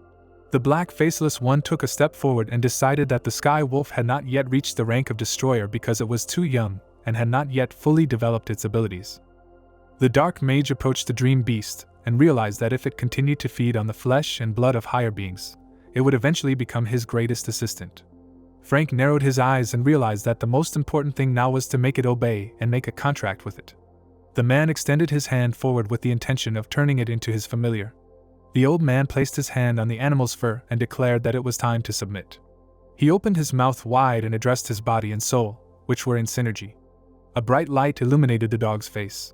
The Black Faceless one took a step forward and decided that the Sky Wolf had not yet reached the rank of destroyer because it was too young and had not yet fully developed its abilities. The Dark Mage approached the Dream Beast and realized that if it continued to feed on the flesh and blood of higher beings, it would eventually become his greatest assistant. Frank narrowed his eyes and realized that the most important thing now was to make it obey and make a contract with it. The man extended his hand forward with the intention of turning it into his familiar. The old man placed his hand on the animal's fur and declared that it was time to submit. He opened his mouth wide and addressed his body and soul, which were in synergy. A bright light illuminated the dog's face.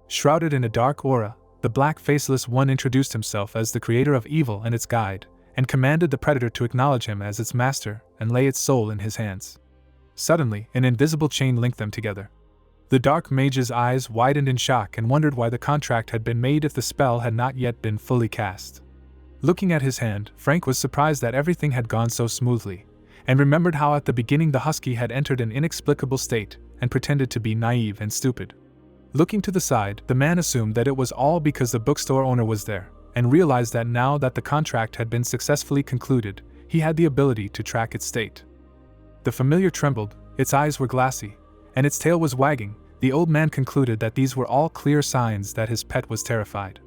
Shrouded in a dark aura, the Black Faceless one introduced himself as the creator of evil and its guide, and commanded the predator to acknowledge him as its master and lay its soul in his hands. Suddenly, an invisible chain linked them together. The Dark Mage's eyes widened in shock and wondered why the contract had been made if the spell had not yet been fully cast. Looking at his hand, Frank was surprised that everything had gone so smoothly, and remembered how at the beginning the husky had entered an inexplicable state and pretended to be naive and stupid. Looking to the side, the man assumed that it was all because the bookstore owner was there, and realized that now that the contract had been successfully concluded, he had the ability to track its state. The familiar trembled, its eyes were glassy, and its tail was wagging, The old man concluded that these were all clear signs that his pet was terrified.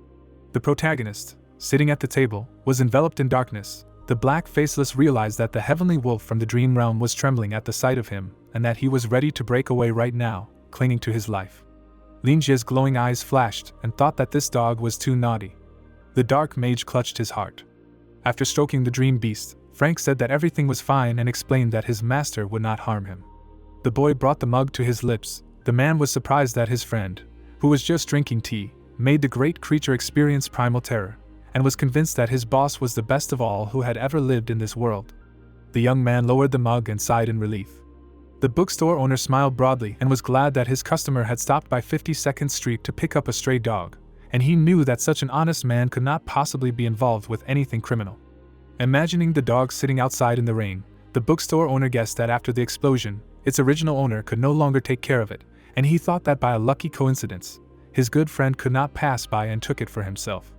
The protagonist, sitting at the table, was enveloped in darkness. The black faceless realized that the heavenly wolf from the dream realm was trembling at the sight of him, and that he was ready to break away right now, clinging to his life. Linjia's glowing eyes flashed and thought that this dog was too naughty. The dark mage clutched his heart. After stroking the dream beast, Frank said that everything was fine and explained that his master would not harm him. The boy brought the mug to his lips. The man was surprised that his friend, who was just drinking tea, made the great creature experience primal terror, and was convinced that his boss was the best of all who had ever lived in this world. The young man lowered the mug and sighed in relief. The bookstore owner smiled broadly and was glad that his customer had stopped by 52nd Street to pick up a stray dog, and he knew that such an honest man could not possibly be involved with anything criminal. Imagining the dog sitting outside in the rain, the bookstore owner guessed that after the explosion, its original owner could no longer take care of it, and he thought that by a lucky coincidence, his good friend could not pass by and took it for himself.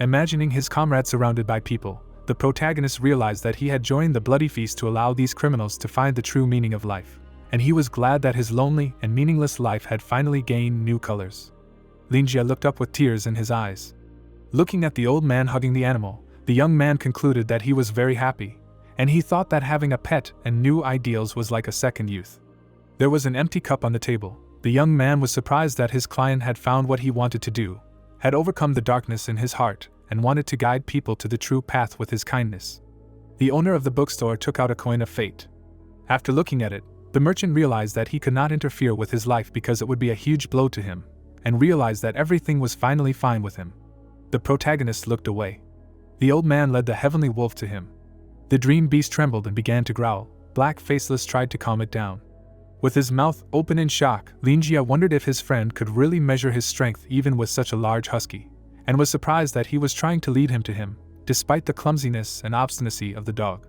Imagining his comrade surrounded by people, the protagonist realized that he had joined the bloody feast to allow these criminals to find the true meaning of life, and he was glad that his lonely and meaningless life had finally gained new colors. Linjia looked up with tears in his eyes. Looking at the old man hugging the animal, the young man concluded that he was very happy, and he thought that having a pet and new ideals was like a second youth. There was an empty cup on the table. The young man was surprised that his client had found what he wanted to do, had overcome the darkness in his heart, and wanted to guide people to the true path with his kindness. The owner of the bookstore took out a coin of fate. After looking at it, the merchant realized that he could not interfere with his life because it would be a huge blow to him, and realized that everything was finally fine with him. The protagonist looked away. The old man led the heavenly wolf to him. The dream beast trembled and began to growl. Black Faceless tried to calm it down. With his mouth open in shock, Linjia wondered if his friend could really measure his strength even with such a large husky, and was surprised that he was trying to lead him to him, despite the clumsiness and obstinacy of the dog.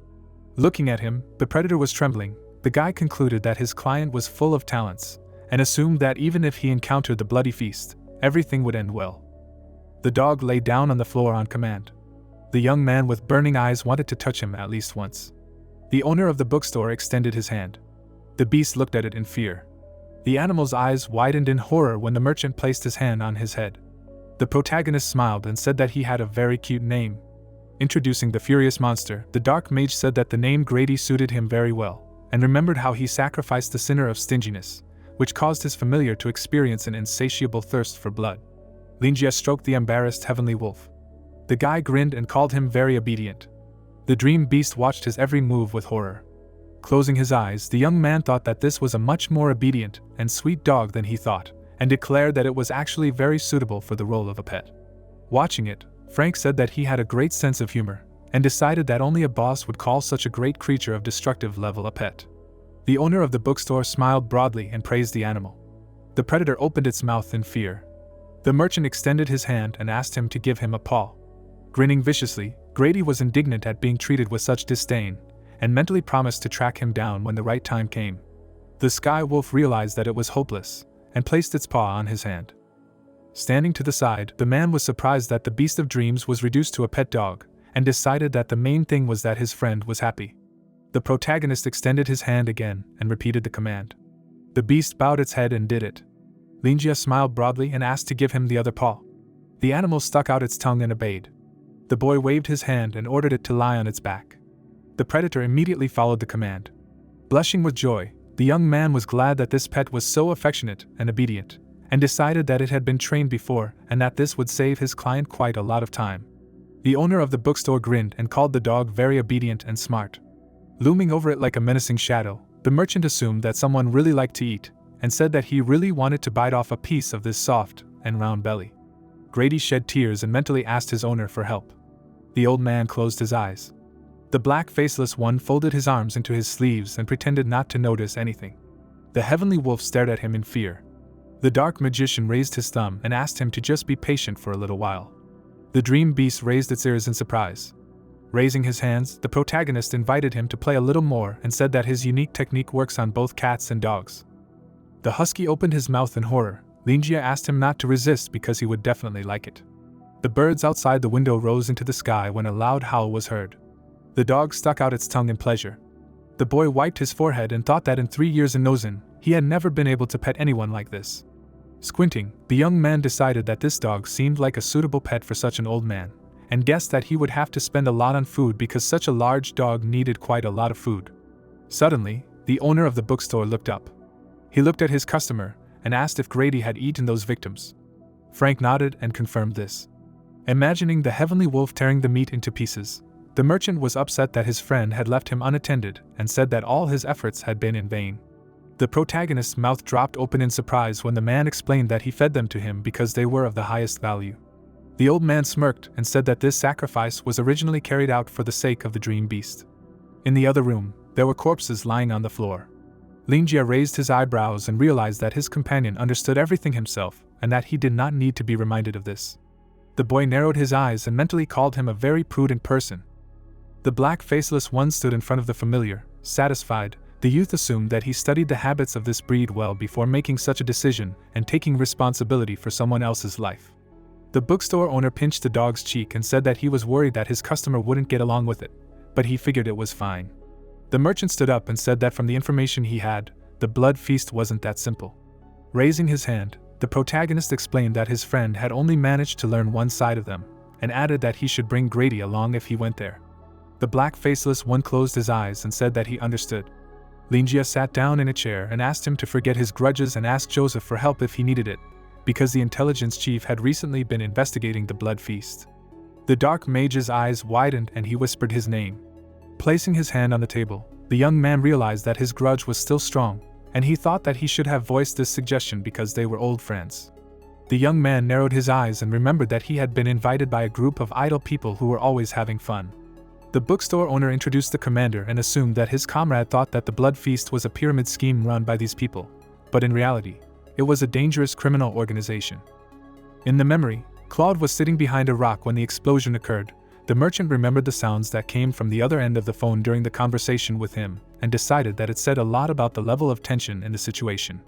Looking at him, the predator was trembling. The guy concluded that his client was full of talents, and assumed that even if he encountered the bloody feast, everything would end well. The dog lay down on the floor on command. The young man with burning eyes wanted to touch him at least once. The owner of the bookstore extended his hand. The beast looked at it in fear. The animal's eyes widened in horror when the merchant placed his hand on his head. The protagonist smiled and said that he had a very cute name. Introducing the furious monster, the dark mage said that the name Grady suited him very well, and remembered how he sacrificed the sinner of stinginess, which caused his familiar to experience an insatiable thirst for blood. Linjia stroked the embarrassed heavenly wolf. The guy grinned and called him very obedient. The dream beast watched his every move with horror. Closing his eyes, the young man thought that this was a much more obedient and sweet dog than he thought, and declared that it was actually very suitable for the role of a pet. Watching it, Frank said that he had a great sense of humor, and decided that only a boss would call such a great creature of destructive level a pet. The owner of the bookstore smiled broadly and praised the animal. The predator opened its mouth in fear. The merchant extended his hand and asked him to give him a paw. Grinning viciously, Grady was indignant at being treated with such disdain, and mentally promised to track him down when the right time came. The sky wolf realized that it was hopeless, and placed its paw on his hand. Standing to the side, the man was surprised that the beast of dreams was reduced to a pet dog, and decided that the main thing was that his friend was happy. The protagonist extended his hand again and repeated the command. The beast bowed its head and did it. Linjia smiled broadly and asked to give him the other paw. The animal stuck out its tongue and obeyed. The boy waved his hand and ordered it to lie on its back. The predator immediately followed the command. Blushing with joy, the young man was glad that this pet was so affectionate and obedient, and decided that it had been trained before and that this would save his client quite a lot of time. The owner of the bookstore grinned and called the dog very obedient and smart. Looming over it like a menacing shadow, the merchant assumed that someone really liked to eat, and said that he really wanted to bite off a piece of this soft and round belly. Grady shed tears and mentally asked his owner for help. The old man closed his eyes. The black faceless one folded his arms into his sleeves and pretended not to notice anything. The heavenly wolf stared at him in fear. The dark magician raised his thumb and asked him to just be patient for a little while. The dream beast raised its ears in surprise. Raising his hands, the protagonist invited him to play a little more and said that his unique technique works on both cats and dogs. The husky opened his mouth in horror. Linjia asked him not to resist because he would definitely like it. The birds outside the window rose into the sky when a loud howl was heard. The dog stuck out its tongue in pleasure. The boy wiped his forehead and thought that in 3 years in Nozin, He had never been able to pet anyone like this. Squinting, the young man decided that this dog seemed like a suitable pet for such an old man, and guessed that he would have to spend a lot on food because such a large dog needed quite a lot of food. Suddenly, the owner of the bookstore looked up. He looked at his customer and asked if Grady had eaten those victims. Frank nodded and confirmed this. Imagining the heavenly wolf tearing the meat into pieces, the merchant was upset that his friend had left him unattended and said that all his efforts had been in vain. The protagonist's mouth dropped open in surprise when the man explained that he fed them to him because they were of the highest value. The old man smirked and said that this sacrifice was originally carried out for the sake of the dream beast. In the other room, there were corpses lying on the floor. Linjia raised his eyebrows and realized that his companion understood everything himself and that he did not need to be reminded of this. The boy narrowed his eyes and mentally called him a very prudent person. The black faceless one stood in front of the familiar. Satisfied, the youth assumed that he studied the habits of this breed well before making such a decision and taking responsibility for someone else's life. The bookstore owner pinched the dog's cheek and said that he was worried that his customer wouldn't get along with it, but he figured it was fine. The merchant stood up and said that from the information he had, the blood feast wasn't that simple. Raising his hand, the protagonist explained that his friend had only managed to learn one side of them, and added that he should bring Grady along if he went there. The black faceless one closed his eyes and said that he understood. Linjia sat down in a chair and asked him to forget his grudges and ask Joseph for help if he needed it, because the intelligence chief had recently been investigating the blood feast. The dark mage's eyes widened and he whispered his name. Placing his hand on the table, the young man realized that his grudge was still strong, and he thought that he should have voiced this suggestion because they were old friends. The young man narrowed his eyes and remembered that he had been invited by a group of idle people who were always having fun. The bookstore owner introduced the commander and assumed that his comrade thought that the blood feast was a pyramid scheme run by these people, but in reality, it was a dangerous criminal organization. In the memory, Claude was sitting behind a rock when the explosion occurred. The merchant remembered the sounds that came from the other end of the phone during the conversation with him, and decided that it said a lot about the level of tension in the situation.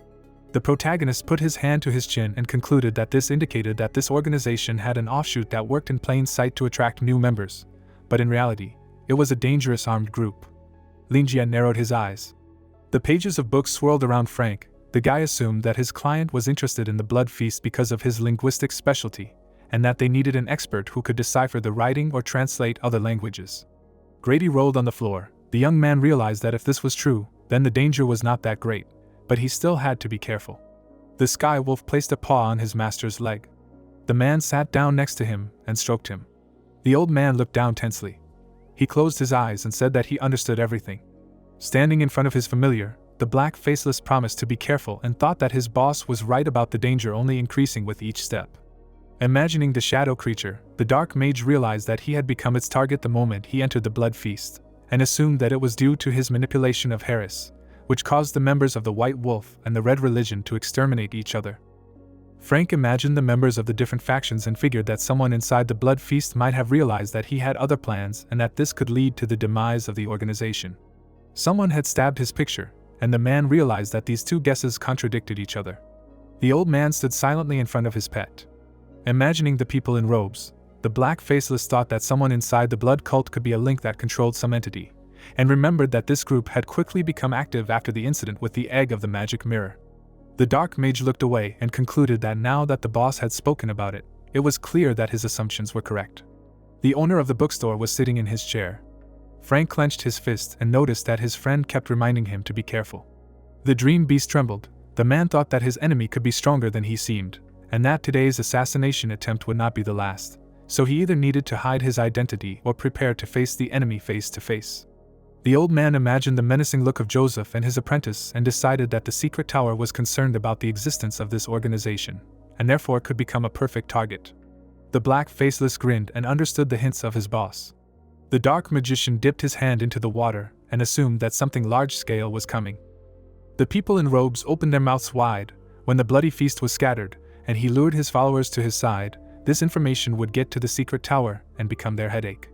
The protagonist put his hand to his chin and concluded that this indicated that this organization had an offshoot that worked in plain sight to attract new members, but in reality, it was a dangerous armed group. Linjia narrowed his eyes. The pages of books swirled around Frank. The guy assumed that his client was interested in the blood feast because of his linguistic specialty, and that they needed an expert who could decipher the writing or translate other languages. Grady rolled on the floor. The young man realized that if this was true, then the danger was not that great, but he still had to be careful. The sky wolf placed a paw on his master's leg. The man sat down next to him and stroked him. The old man looked down tensely. He closed his eyes and said that he understood everything. Standing in front of his familiar, the black faceless promised to be careful and thought that his boss was right about the danger only increasing with each step. Imagining the shadow creature, the dark mage realized that he had become its target the moment he entered the blood feast, and assumed that it was due to his manipulation of Harris, which caused the members of the White Wolf and the Red Religion to exterminate each other. Frank imagined the members of the different factions and figured that someone inside the blood feast might have realized that he had other plans and that this could lead to the demise of the organization. Someone had stabbed his picture, and the man realized that these two guesses contradicted each other. The old man stood silently in front of his pet. Imagining the people in robes, the black faceless thought that someone inside the blood cult could be a link that controlled some entity, and remembered that this group had quickly become active after the incident with the egg of the magic mirror. The dark mage looked away and concluded that now that the boss had spoken about it, it was clear that his assumptions were correct. The owner of the bookstore was sitting in his chair. Frank clenched his fist and noticed that his friend kept reminding him to be careful. The dream beast trembled. The man thought that his enemy could be stronger than he seemed, and that today's assassination attempt would not be the last, so he either needed to hide his identity or prepare to face the enemy face to face. The old man imagined the menacing look of Joseph and his apprentice and decided that the secret tower was concerned about the existence of this organization, and therefore could become a perfect target. The black faceless grinned and understood the hints of his boss. The dark magician dipped his hand into the water and assumed that something large-scale was coming. The people in robes opened their mouths wide when the bloody feast was scattered, and he lured his followers to his side. This information would get to the secret tower and become their headache.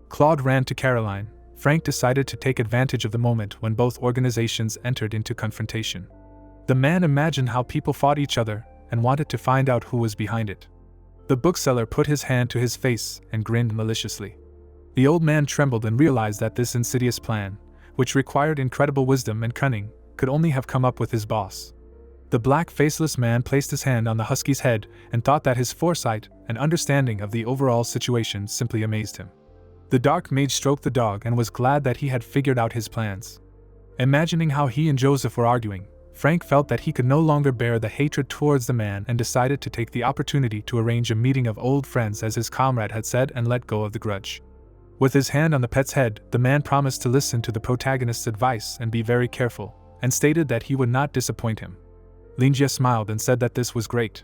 Claude ran to Caroline. Frank decided to take advantage of the moment when both organizations entered into confrontation. The man imagined how people fought each other and wanted to find out who was behind it. The bookseller put his hand to his face and grinned maliciously. The old man trembled and realized that this insidious plan, which required incredible wisdom and cunning, could only have come up with his boss. The black faceless man placed his hand on the husky's head and thought that his foresight and understanding of the overall situation simply amazed him. The dark mage stroked the dog and was glad that he had figured out his plans. Imagining how he and Joseph were arguing, Frank felt that he could no longer bear the hatred towards the man and decided to take the opportunity to arrange a meeting of old friends as his comrade had said and let go of the grudge. With his hand on the pet's head, the man promised to listen to the protagonist's advice and be very careful, and stated that he would not disappoint him. Linjie smiled and said that this was great.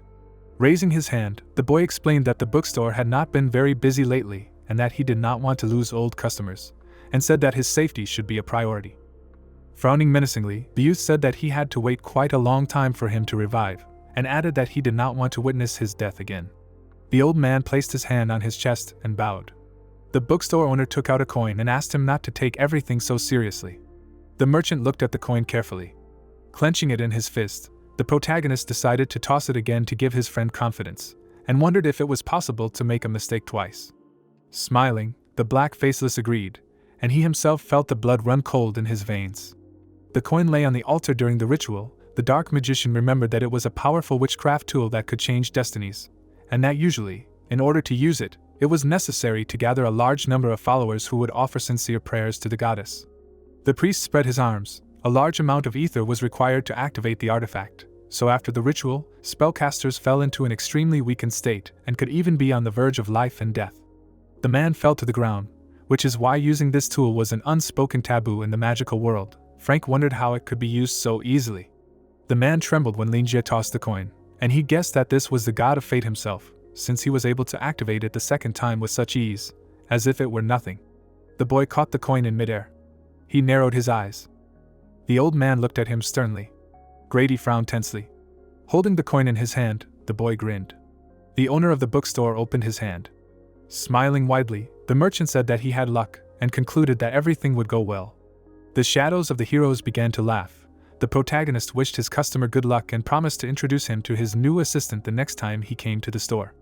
Raising his hand, the boy explained that the bookstore had not been very busy lately and that he did not want to lose old customers, and said that his safety should be a priority. Frowning menacingly, the youth said that he had to wait quite a long time for him to revive, and added that he did not want to witness his death again. The old man placed his hand on his chest and bowed. The bookstore owner took out a coin and asked him not to take everything so seriously. The merchant looked at the coin carefully. Clenching it in his fist, the protagonist decided to toss it again to give his friend confidence, and wondered if it was possible to make a mistake twice. Smiling, the black faceless agreed, and he himself felt the blood run cold in his veins. The coin lay on the altar during the ritual. The dark magician remembered that it was a powerful witchcraft tool that could change destinies, and that usually, in order to use it, it was necessary to gather a large number of followers who would offer sincere prayers to the goddess. The priest spread his arms. A large amount of ether was required to activate the artifact, so after the ritual, spellcasters fell into an extremely weakened state and could even be on the verge of life and death. The man fell to the ground, which is why using this tool was an unspoken taboo in the magical world. Frank wondered how it could be used so easily. The man trembled when Linjie tossed the coin, and he guessed that this was the god of fate himself, since he was able to activate it the second time with such ease, as if it were nothing. The boy caught the coin in midair. He narrowed his eyes. The old man looked at him sternly. Grady frowned tensely. Holding the coin in his hand, the boy grinned. The owner of the bookstore opened his hand. Smiling widely, the merchant said that he had luck, and concluded that everything would go well. The shadows of the heroes began to laugh. The protagonist wished his customer good luck and promised to introduce him to his new assistant the next time he came to the store.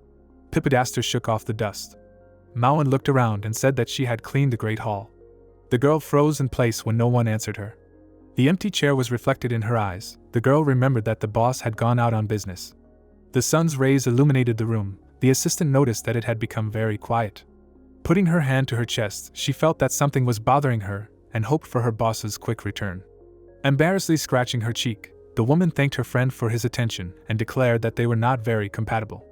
Pippedaster shook off the dust. Mauen looked around and said that she had cleaned the great hall. The girl froze in place when no one answered her. The empty chair was reflected in her eyes. The girl remembered that the boss had gone out on business. The sun's rays illuminated the room. The assistant noticed that it had become very quiet. Putting her hand to her chest, she felt that something was bothering her and hoped for her boss's quick return. Embarrassedly scratching her cheek, the woman thanked her friend for his attention and declared that they were not very compatible.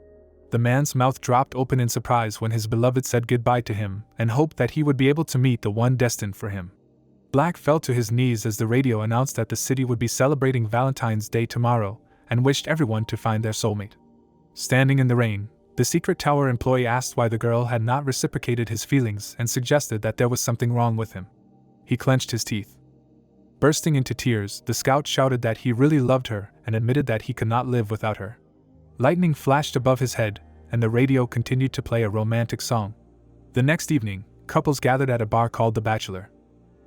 The man's mouth dropped open in surprise when his beloved said goodbye to him and hoped that he would be able to meet the one destined for him. Black fell to his knees as the radio announced that the city would be celebrating Valentine's Day tomorrow and wished everyone to find their soulmate. Standing in the rain, the secret tower employee asked why the girl had not reciprocated his feelings and suggested that there was something wrong with him. He clenched his teeth. Bursting into tears, the scout shouted that he really loved her and admitted that he could not live without her. Lightning flashed above his head, and the radio continued to play a romantic song. The next evening, couples gathered at a bar called The Bachelor.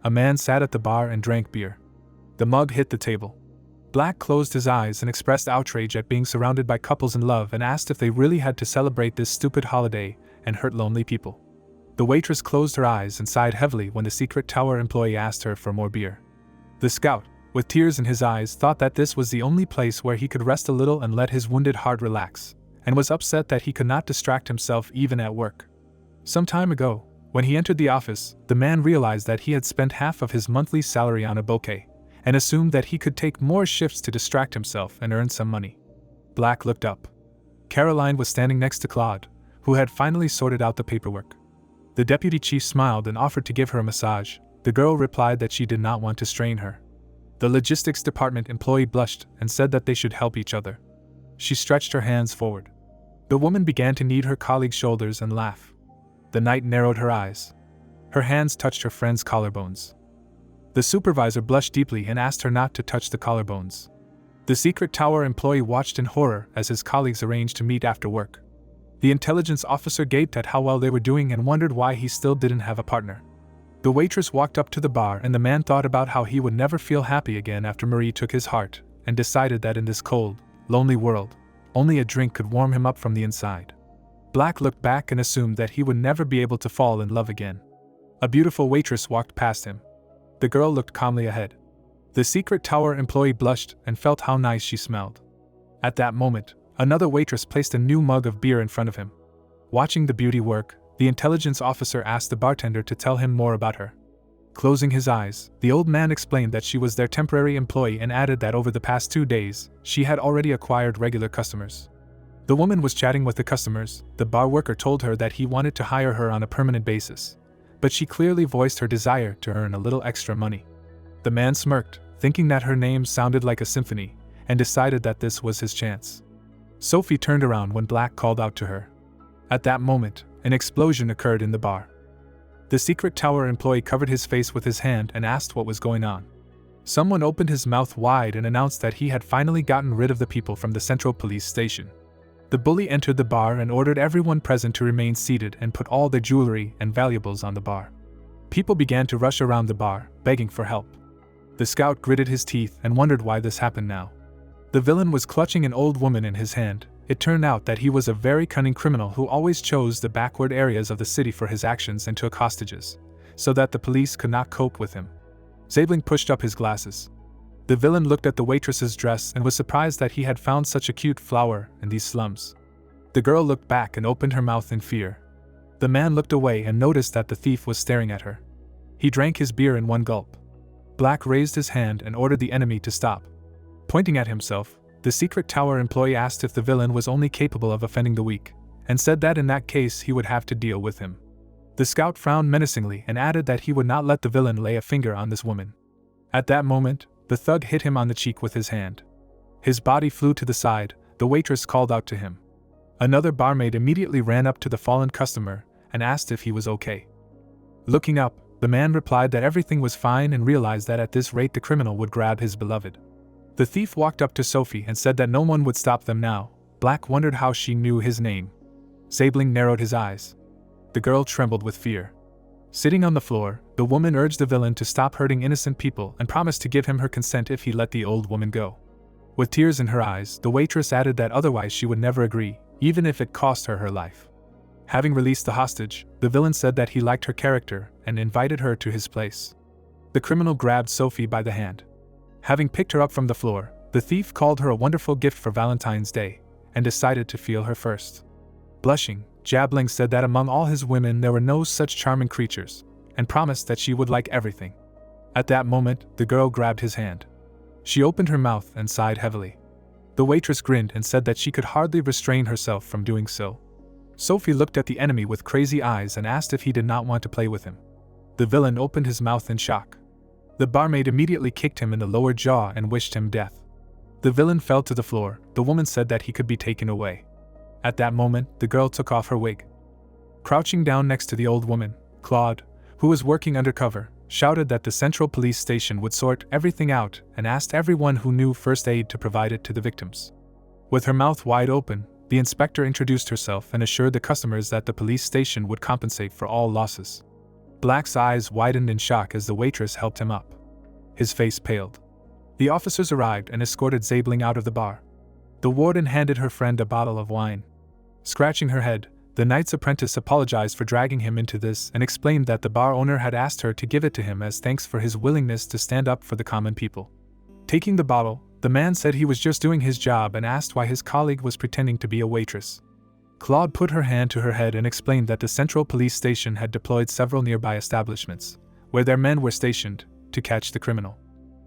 A man sat at the bar and drank beer. The mug hit the table. Black closed his eyes and expressed outrage at being surrounded by couples in love and asked if they really had to celebrate this stupid holiday and hurt lonely people. The waitress closed her eyes and sighed heavily when the secret tower employee asked her for more beer. The scout, with tears in his eyes, thought that this was the only place where he could rest a little and let his wounded heart relax, and was upset that he could not distract himself even at work. Some time ago, when he entered the office, the man realized that he had spent half of his monthly salary on a bouquet, and assumed that he could take more shifts to distract himself and earn some money. Black looked up. Caroline was standing next to Claude, who had finally sorted out the paperwork. The deputy chief smiled and offered to give her a massage. The girl replied that she did not want to strain her. The logistics department employee blushed and said that they should help each other. She stretched her hands forward. The woman began to knead her colleague's shoulders and laugh. The knight narrowed her eyes. Her hands touched her friend's collarbones. The supervisor blushed deeply and asked her not to touch the collarbones. The secret tower employee watched in horror as his colleagues arranged to meet after work. The intelligence officer gaped at how well they were doing and wondered why he still didn't have a partner. The waitress walked up to the bar and the man thought about how he would never feel happy again after Marie took his heart, and decided that in this cold, lonely world, only a drink could warm him up from the inside. Black looked back and assumed that he would never be able to fall in love again. A beautiful waitress walked past him. The girl looked calmly ahead. The secret tower employee blushed and felt how nice she smelled. At that moment, another waitress placed a new mug of beer in front of him. Watching the beauty work, the intelligence officer asked the bartender to tell him more about her. Closing his eyes, the old man explained that she was their temporary employee and added that over the past 2 days, she had already acquired regular customers. The woman was chatting with the customers. The bar worker told her that he wanted to hire her on a permanent basis, but she clearly voiced her desire to earn a little extra money. The man smirked, thinking that her name sounded like a symphony, and decided that this was his chance. Sophie turned around when Black called out to her. At that moment, an explosion occurred in the bar. The secret tower employee covered his face with his hand and asked what was going on. Someone opened his mouth wide and announced that he had finally gotten rid of the people from the central police station. The bully entered the bar and ordered everyone present to remain seated and put all their jewelry and valuables on the bar. People began to rush around the bar, begging for help. The scout gritted his teeth and wondered why this happened now. The villain was clutching an old woman in his hand. It turned out that he was a very cunning criminal who always chose the backward areas of the city for his actions and took hostages, so that the police could not cope with him. Zabling pushed up his glasses. The villain looked at the waitress's dress and was surprised that he had found such a cute flower in these slums. The girl looked back and opened her mouth in fear. The man looked away and noticed that the thief was staring at her. He drank his beer in one gulp. Black raised his hand and ordered the enemy to stop. Pointing at himself, the secret tower employee asked if the villain was only capable of offending the weak, and said that in that case he would have to deal with him. The scout frowned menacingly and added that he would not let the villain lay a finger on this woman. At that moment, the thug hit him on the cheek with his hand. His body flew to the side. The waitress called out to him. Another barmaid immediately ran up to the fallen customer and asked if he was okay. Looking up, the man replied that everything was fine and realized that at this rate the criminal would grab his beloved. The thief walked up to Sophie and said that no one would stop them now. Black wondered how she knew his name. Zabling narrowed his eyes. The girl trembled with fear. Sitting on the floor, the woman urged the villain to stop hurting innocent people and promised to give him her consent if he let the old woman go. With tears in her eyes, the waitress added that otherwise she would never agree, even if it cost her her life. Having released the hostage, the villain said that he liked her character and invited her to his place. The criminal grabbed Sophie by the hand. Having picked her up from the floor, the thief called her a wonderful gift for Valentine's Day, and decided to feel her first. Blushing, Jabling said that among all his women there were no such charming creatures, and promised that she would like everything. At that moment, the girl grabbed his hand. She opened her mouth and sighed heavily. The waitress grinned and said that she could hardly restrain herself from doing so. Sophie looked at the enemy with crazy eyes and asked if he did not want to play with him. The villain opened his mouth in shock. The barmaid immediately kicked him in the lower jaw and wished him death. The villain fell to the floor. The woman said that he could be taken away. At that moment, the girl took off her wig. Crouching down next to the old woman, Claude, who was working undercover, shouted that the central police station would sort everything out and asked everyone who knew first aid to provide it to the victims. With her mouth wide open, the inspector introduced herself and assured the customers that the police station would compensate for all losses. Black's eyes widened in shock as the waitress helped him up. His face paled. The officers arrived and escorted Zabling out of the bar. The warden handed her friend a bottle of wine. Scratching her head, the knight's apprentice apologized for dragging him into this and explained that the bar owner had asked her to give it to him as thanks for his willingness to stand up for the common people. Taking the bottle, the man said he was just doing his job and asked why his colleague was pretending to be a waitress. Claude put her hand to her head and explained that the central police station had deployed several nearby establishments, where their men were stationed, to catch the criminal.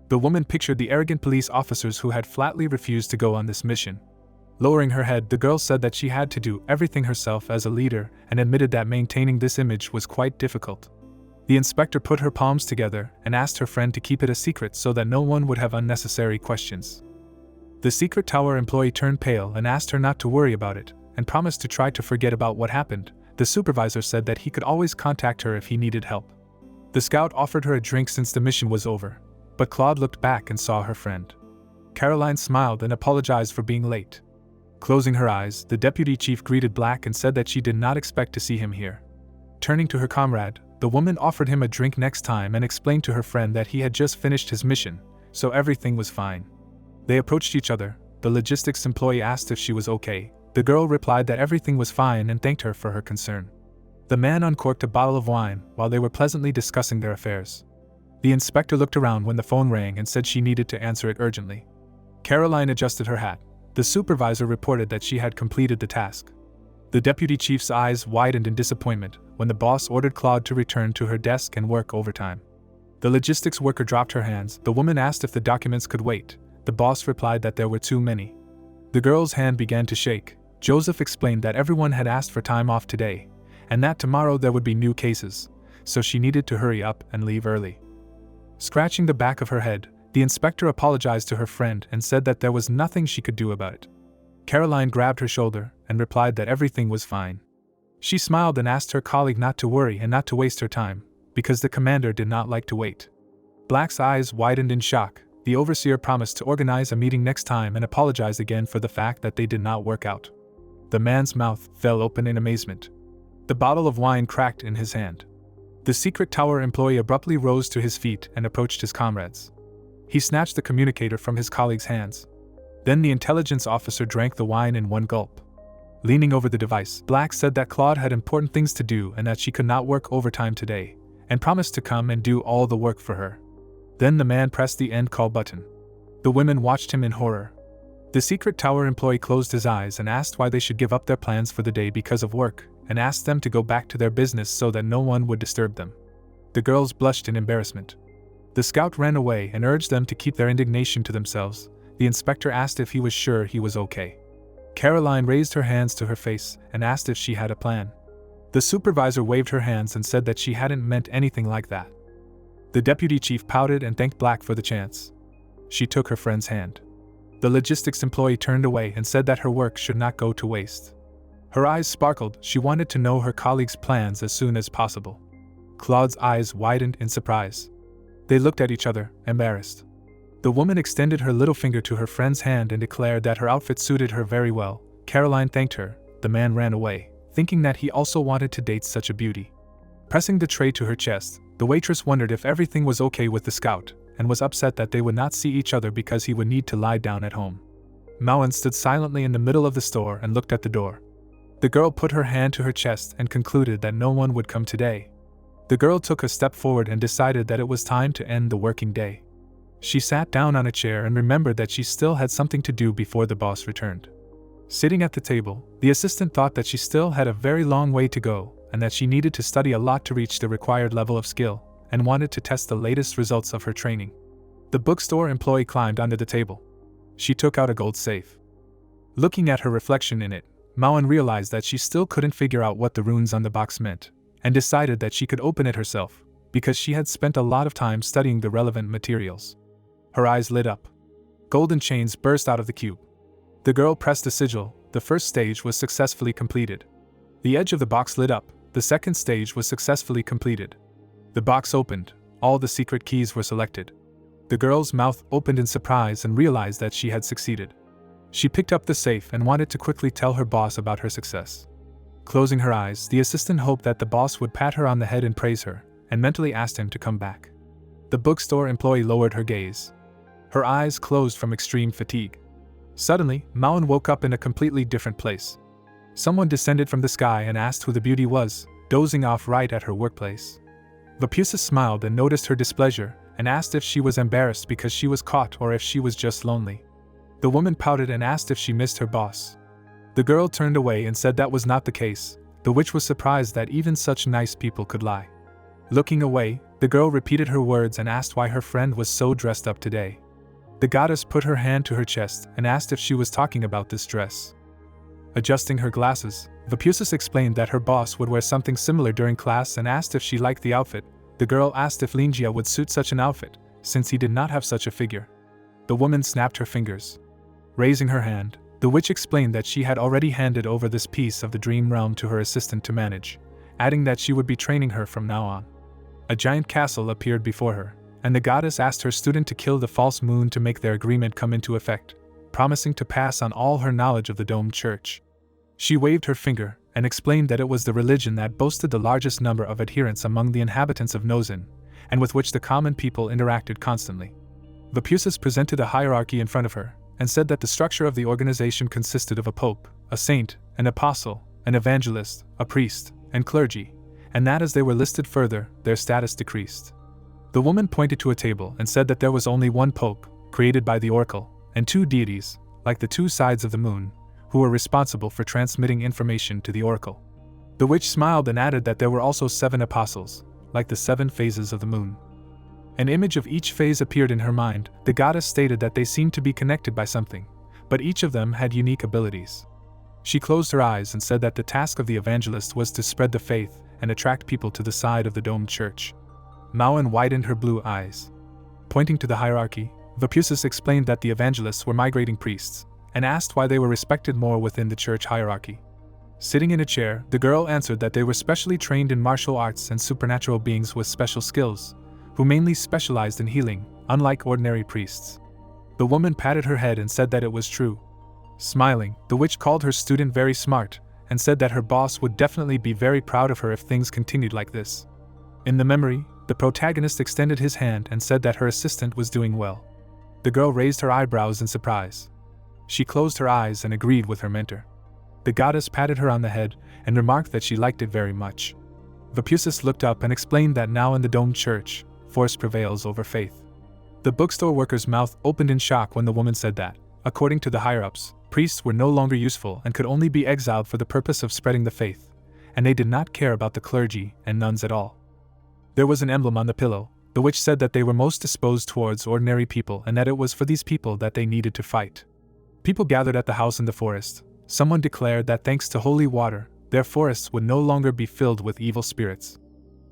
The woman pictured the arrogant police officers who had flatly refused to go on this mission. Lowering her head, the girl said that she had to do everything herself as a leader and admitted that maintaining this image was quite difficult. The inspector put her palms together and asked her friend to keep it a secret so that no one would have unnecessary questions. The secret tower employee turned pale and asked her not to worry about it, and promised to try to forget about what happened. The supervisor said that he could always contact her if he needed help. The scout offered her a drink since the mission was over, but Claude looked back and saw her friend. Caroline smiled and apologized for being late. Closing her eyes, the deputy chief greeted Black and said that she did not expect to see him here. Turning to her comrade, the woman offered him a drink next time and explained to her friend that he had just finished his mission, so everything was fine. They approached each other. The logistics employee asked if she was okay. The girl replied that everything was fine and thanked her for her concern. The man uncorked a bottle of wine while they were pleasantly discussing their affairs. The inspector looked around when the phone rang and said she needed to answer it urgently. Caroline adjusted her hat. The supervisor reported that she had completed the task. The deputy chief's eyes widened in disappointment when the boss ordered Claude to return to her desk and work overtime. The logistics worker dropped her hands. The woman asked if the documents could wait. The boss replied that there were too many. The girl's hand began to shake. Joseph explained that everyone had asked for time off today, and that tomorrow there would be new cases, so she needed to hurry up and leave early. Scratching the back of her head, the inspector apologized to her friend and said that there was nothing she could do about it. Caroline grabbed her shoulder and replied that everything was fine. She smiled and asked her colleague not to worry and not to waste her time, because the commander did not like to wait. Black's eyes widened in shock. The overseer promised to organize a meeting next time and apologize again for the fact that they did not work out. The man's mouth fell open in amazement. The bottle of wine cracked in his hand. The secret tower employee abruptly rose to his feet and approached his comrades. He snatched the communicator from his colleague's hands. Then the intelligence officer drank the wine in one gulp. Leaning over the device, Black said that Claude had important things to do and that she could not work overtime today, and promised to come and do all the work for her. Then the man pressed the end call button. The women watched him in horror. The secret tower employee closed his eyes and asked why they should give up their plans for the day because of work, and asked them to go back to their business so that no one would disturb them. The girls blushed in embarrassment. The scout ran away and urged them to keep their indignation to themselves. The inspector asked if he was sure he was okay. Caroline raised her hands to her face and asked if she had a plan. The supervisor waved her hands and said that she hadn't meant anything like that. The deputy chief pouted and thanked Black for the chance. She took her friend's hand. The logistics employee turned away and said that her work should not go to waste. Her eyes sparkled. She wanted to know her colleagues' plans as soon as possible. Claude's eyes widened in surprise. They looked at each other, embarrassed. The woman extended her little finger to her friend's hand and declared that her outfit suited her very well. Caroline thanked her. The man ran away, thinking that he also wanted to date such a beauty. Pressing the tray to her chest, the waitress wondered if everything was okay with the scout, and was upset that they would not see each other because he would need to lie down at home. Mauen stood silently in the middle of the store and looked at the door. The girl put her hand to her chest and concluded that no one would come today. The girl took a step forward and decided that it was time to end the working day. She sat down on a chair and remembered that she still had something to do before the boss returned. Sitting at the table, the assistant thought that she still had a very long way to go, and that she needed to study a lot to reach the required level of skill, and wanted to test the latest results of her training. The bookstore employee climbed under the table. She took out a gold safe. Looking at her reflection in it, Mauen realized that she still couldn't figure out what the runes on the box meant, and decided that she could open it herself, because she had spent a lot of time studying the relevant materials. Her eyes lit up. Golden chains burst out of the cube. The girl pressed the sigil. The first stage was successfully completed. The edge of the box lit up. The second stage was successfully completed. The box opened. All the secret keys were selected. The girl's mouth opened in surprise and realized that she had succeeded. She picked up the safe and wanted to quickly tell her boss about her success. Closing her eyes, the assistant hoped that the boss would pat her on the head and praise her, and mentally asked him to come back. The bookstore employee lowered her gaze. Her eyes closed from extreme fatigue. Suddenly, Mauen woke up in a completely different place. Someone descended from the sky and asked who the beauty was, dozing off right at her workplace. Vapusa smiled and noticed her displeasure, and asked if she was embarrassed because she was caught or if she was just lonely. The woman pouted and asked if she missed her boss. The girl turned away and said that was not the case. The witch was surprised that even such nice people could lie. Looking away, the girl repeated her words and asked why her friend was so dressed up today. The goddess put her hand to her chest and asked if she was talking about this dress. Adjusting her glasses, Vapusis explained that her boss would wear something similar during class and asked if she liked the outfit. The girl asked if Lingia would suit such an outfit, since he did not have such a figure. The woman snapped her fingers. Raising her hand, the witch explained that she had already handed over this piece of the dream realm to her assistant to manage, adding that she would be training her from now on. A giant castle appeared before her, and the goddess asked her student to kill the false moon to make their agreement come into effect, promising to pass on all her knowledge of the domed church. She waved her finger and explained that it was the religion that boasted the largest number of adherents among the inhabitants of Nozin, and with which the common people interacted constantly. Vapusis presented a hierarchy in front of her, and said that the structure of the organization consisted of a pope, a saint, an apostle, an evangelist, a priest, and clergy, and that as they were listed further, their status decreased. The woman pointed to a table and said that there was only one pope, created by the oracle, and two deities, like the two sides of the moon, who were responsible for transmitting information to the oracle. The witch smiled and added that there were also 7 apostles, like the 7 phases of the moon. An image of each phase appeared in her mind. The goddess stated that they seemed to be connected by something, but each of them had unique abilities. She closed her eyes and said that the task of the evangelist was to spread the faith and attract people to the side of the domed church. Mauen widened her blue eyes. Pointing to the hierarchy, Vapusis explained that the evangelists were migrating priests, and asked why they were respected more within the church hierarchy. Sitting in a chair, the girl answered that they were specially trained in martial arts and supernatural beings with special skills, who mainly specialized in healing, unlike ordinary priests. The woman patted her head and said that it was true. Smiling, the witch called her student very smart, and said that her boss would definitely be very proud of her if things continued like this. In the memory, the protagonist extended his hand and said that her assistant was doing well. The girl raised her eyebrows in surprise. She closed her eyes and agreed with her mentor. The goddess patted her on the head and remarked that she liked it very much. Vapusis looked up and explained that now in the domed church, force prevails over faith. The bookstore worker's mouth opened in shock when the woman said that, according to the higher-ups, priests were no longer useful and could only be exiled for the purpose of spreading the faith, and they did not care about the clergy and nuns at all. There was an emblem on the pillow. The witch said that they were most disposed towards ordinary people and that it was for these people that they needed to fight. People gathered at the house in the forest. Someone declared that thanks to holy water, their forests would no longer be filled with evil spirits.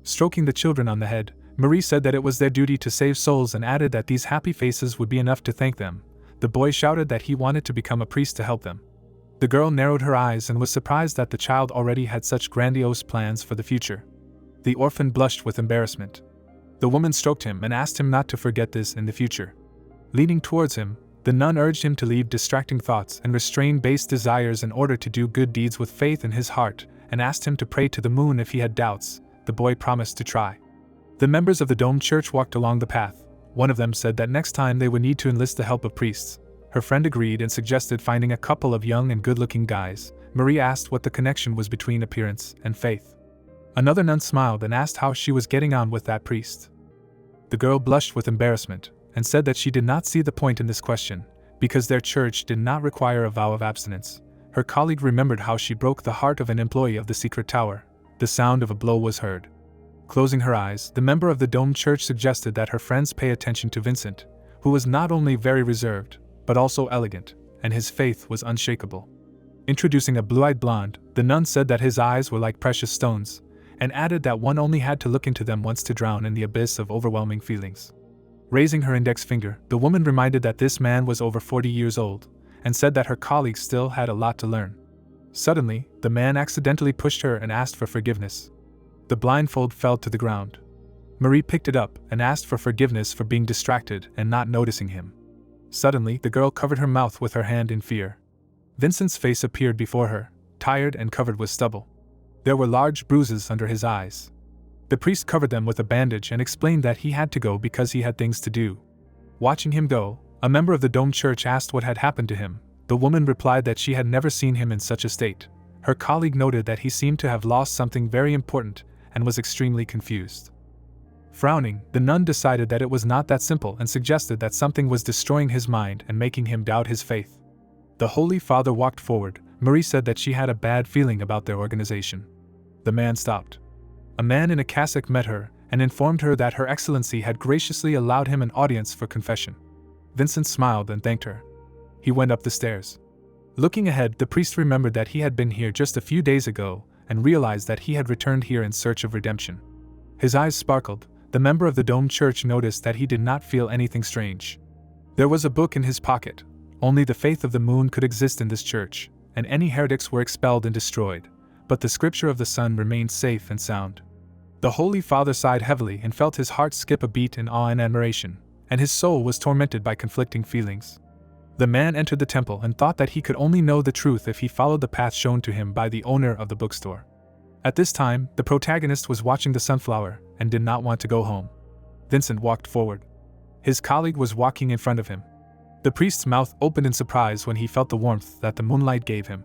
Stroking the children on the head, Marie said that it was their duty to save souls and added that these happy faces would be enough to thank them. The boy shouted that he wanted to become a priest to help them. The girl narrowed her eyes and was surprised that the child already had such grandiose plans for the future. The orphan blushed with embarrassment. The woman stroked him and asked him not to forget this in the future. Leaning towards him, the nun urged him to leave distracting thoughts and restrain base desires in order to do good deeds with faith in his heart, and asked him to pray to the moon if he had doubts. The boy promised to try. The members of the domed church walked along the path. One of them said that next time they would need to enlist the help of priests. Her friend agreed and suggested finding a couple of young and good-looking guys. Marie asked what the connection was between appearance and faith. Another nun smiled and asked how she was getting on with that priest. The girl blushed with embarrassment and said that she did not see the point in this question, because their church did not require a vow of abstinence. Her colleague remembered how she broke the heart of an employee of the secret tower. The sound of a blow was heard. Closing her eyes, the member of the domed church suggested that her friends pay attention to Vincent, who was not only very reserved, but also elegant, and his faith was unshakable. Introducing a blue-eyed blonde, the nun said that his eyes were like precious stones, and added that one only had to look into them once to drown in the abyss of overwhelming feelings. Raising her index finger, the woman reminded that this man was over 40 years old, and said that her colleague still had a lot to learn. Suddenly, the man accidentally pushed her and asked for forgiveness. The blindfold fell to the ground. Marie picked it up and asked for forgiveness for being distracted and not noticing him. Suddenly, the girl covered her mouth with her hand in fear. Vincent's face appeared before her, tired and covered with stubble. There were large bruises under his eyes. The priest covered them with a bandage and explained that he had to go because he had things to do. Watching him go, a member of the domed church asked what had happened to him. The woman replied that she had never seen him in such a state. Her colleague noted that he seemed to have lost something very important and was extremely confused. Frowning, the nun decided that it was not that simple and suggested that something was destroying his mind and making him doubt his faith. The Holy Father walked forward. Marie said that she had a bad feeling about their organization. The man stopped. A man in a cassock met her and informed her that Her Excellency had graciously allowed him an audience for confession. Vincent smiled and thanked her. He went up the stairs. Looking ahead, the priest remembered that he had been here just a few days ago and realized that he had returned here in search of redemption. His eyes sparkled. The member of the domed church noticed that he did not feel anything strange. There was a book in his pocket. Only the faith of the moon could exist in this church, and any heretics were expelled and destroyed, but the scripture of the sun remained safe and sound. The Holy Father sighed heavily and felt his heart skip a beat in awe and admiration, and his soul was tormented by conflicting feelings. The man entered the temple and thought that he could only know the truth if he followed the path shown to him by the owner of the bookstore. At this time, the protagonist was watching the sunflower and did not want to go home. Vincent walked forward. His colleague was walking in front of him. The priest's mouth opened in surprise when he felt the warmth that the moonlight gave him.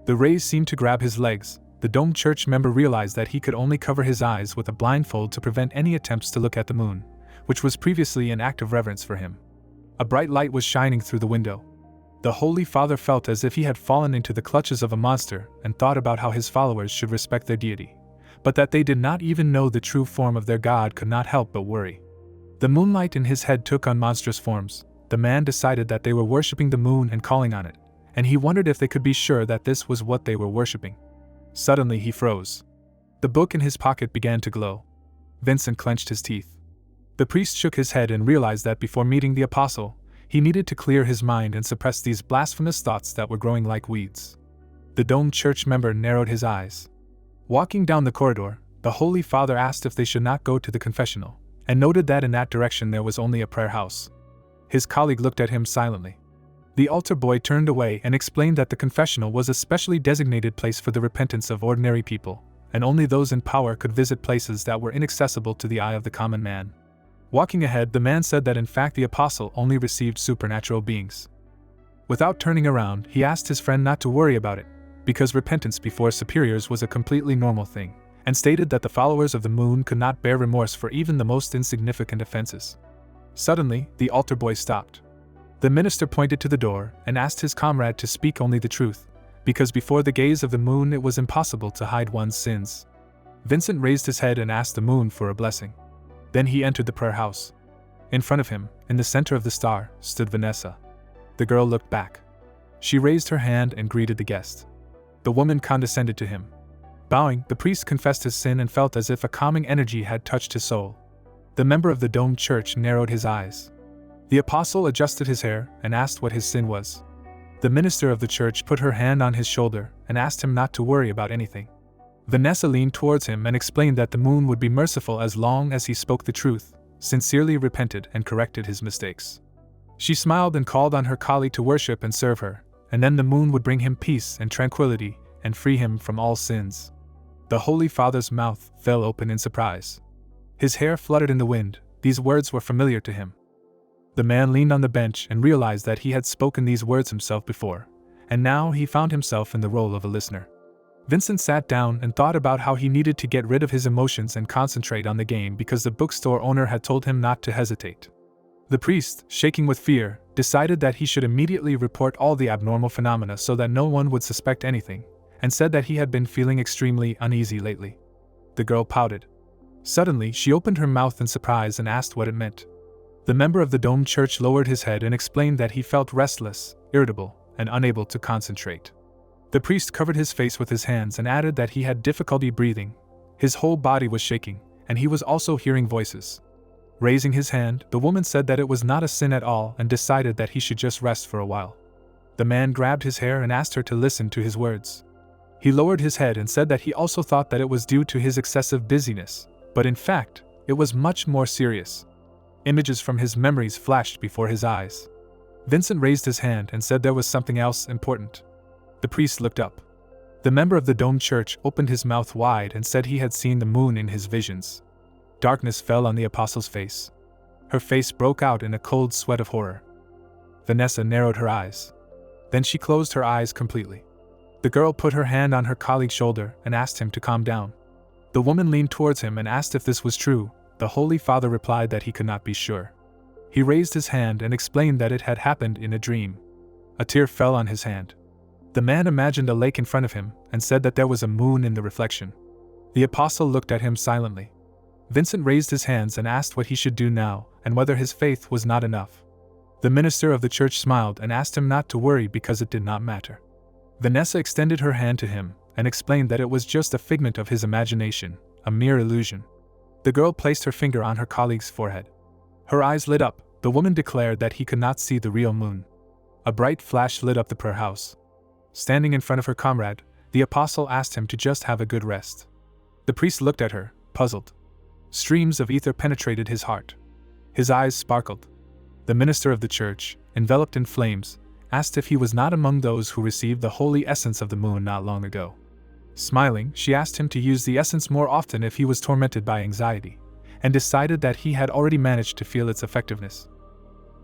The rays seemed to grab his legs. The domed church member realized that he could only cover his eyes with a blindfold to prevent any attempts to look at the moon, which was previously an act of reverence for him. A bright light was shining through the window. The Holy Father felt as if he had fallen into the clutches of a monster and thought about how his followers should respect their deity, but that they did not even know the true form of their god could not help but worry. The moonlight in his head took on monstrous forms. The man decided that they were worshipping the moon and calling on it, and he wondered if they could be sure that this was what they were worshipping. Suddenly he froze. The book in his pocket began to glow. Vincent clenched his teeth. The priest shook his head and realized that before meeting the apostle, he needed to clear his mind and suppress these blasphemous thoughts that were growing like weeds. The domed church member narrowed his eyes. Walking down the corridor, the Holy Father asked if they should not go to the confessional, and noted that in that direction there was only a prayer house. His colleague looked at him silently. The altar boy turned away and explained that the confessional was a specially designated place for the repentance of ordinary people, and only those in power could visit places that were inaccessible to the eye of the common man. Walking ahead, the man said that in fact the apostle only received supernatural beings. Without turning around, he asked his friend not to worry about it, because repentance before superiors was a completely normal thing, and stated that the followers of the moon could not bear remorse for even the most insignificant offenses. Suddenly, the altar boy stopped. The minister pointed to the door and asked his comrade to speak only the truth, because before the gaze of the moon it was impossible to hide one's sins. Vincent raised his head and asked the moon for a blessing. Then he entered the prayer house. In front of him, in the center of the star, stood Vanessa. The girl looked back. She raised her hand and greeted the guest. The woman condescended to him. Bowing, the priest confessed his sin and felt as if a calming energy had touched his soul. The member of the domed church narrowed his eyes. The apostle adjusted his hair and asked what his sin was. The minister of the church put her hand on his shoulder and asked him not to worry about anything. Vanessa leaned towards him and explained that the moon would be merciful as long as he spoke the truth, sincerely repented and corrected his mistakes. She smiled and called on her colleague to worship and serve her, and then the moon would bring him peace and tranquility and free him from all sins. The Holy Father's mouth fell open in surprise. His hair fluttered in the wind. These words were familiar to him. The man leaned on the bench and realized that he had spoken these words himself before, and now he found himself in the role of a listener. Vincent sat down and thought about how he needed to get rid of his emotions and concentrate on the game because the bookstore owner had told him not to hesitate. The priest, shaking with fear, decided that he should immediately report all the abnormal phenomena so that no one would suspect anything, and said that he had been feeling extremely uneasy lately. The girl pouted. Suddenly, she opened her mouth in surprise and asked what it meant. The member of the domed church lowered his head and explained that he felt restless, irritable, and unable to concentrate. The priest covered his face with his hands and added that he had difficulty breathing. His whole body was shaking, and he was also hearing voices. Raising his hand, the woman said that it was not a sin at all and decided that he should just rest for a while. The man grabbed his hair and asked her to listen to his words. He lowered his head and said that he also thought that it was due to his excessive busyness, but in fact, it was much more serious. Images from his memories flashed before his eyes. Vincent raised his hand and said there was something else important. The priest looked up. The member of the domed church opened his mouth wide and said he had seen the moon in his visions. Darkness fell on the apostle's face. Her face broke out in a cold sweat of horror. Vanessa narrowed her eyes. Then she closed her eyes completely. The girl put her hand on her colleague's shoulder and asked him to calm down. The woman leaned towards him and asked if this was true. The Holy Father replied that he could not be sure. He raised his hand and explained that it had happened in a dream. A tear fell on his hand. The man imagined a lake in front of him and said that there was a moon in the reflection. The apostle looked at him silently. Vincent raised his hands and asked what he should do now and whether his faith was not enough. The minister of the church smiled and asked him not to worry because it did not matter. Vanessa extended her hand to him and explained that it was just a figment of his imagination, a mere illusion. The girl placed her finger on her colleague's forehead. Her eyes lit up. The woman declared that he could not see the real moon. A bright flash lit up the prayer house. Standing in front of her comrade, the apostle asked him to just have a good rest. The priest looked at her, puzzled. Streams of ether penetrated his heart. His eyes sparkled. The minister of the church, enveloped in flames, asked if he was not among those who received the holy essence of the moon not long ago. Smiling, she asked him to use the essence more often if he was tormented by anxiety, and decided that he had already managed to feel its effectiveness.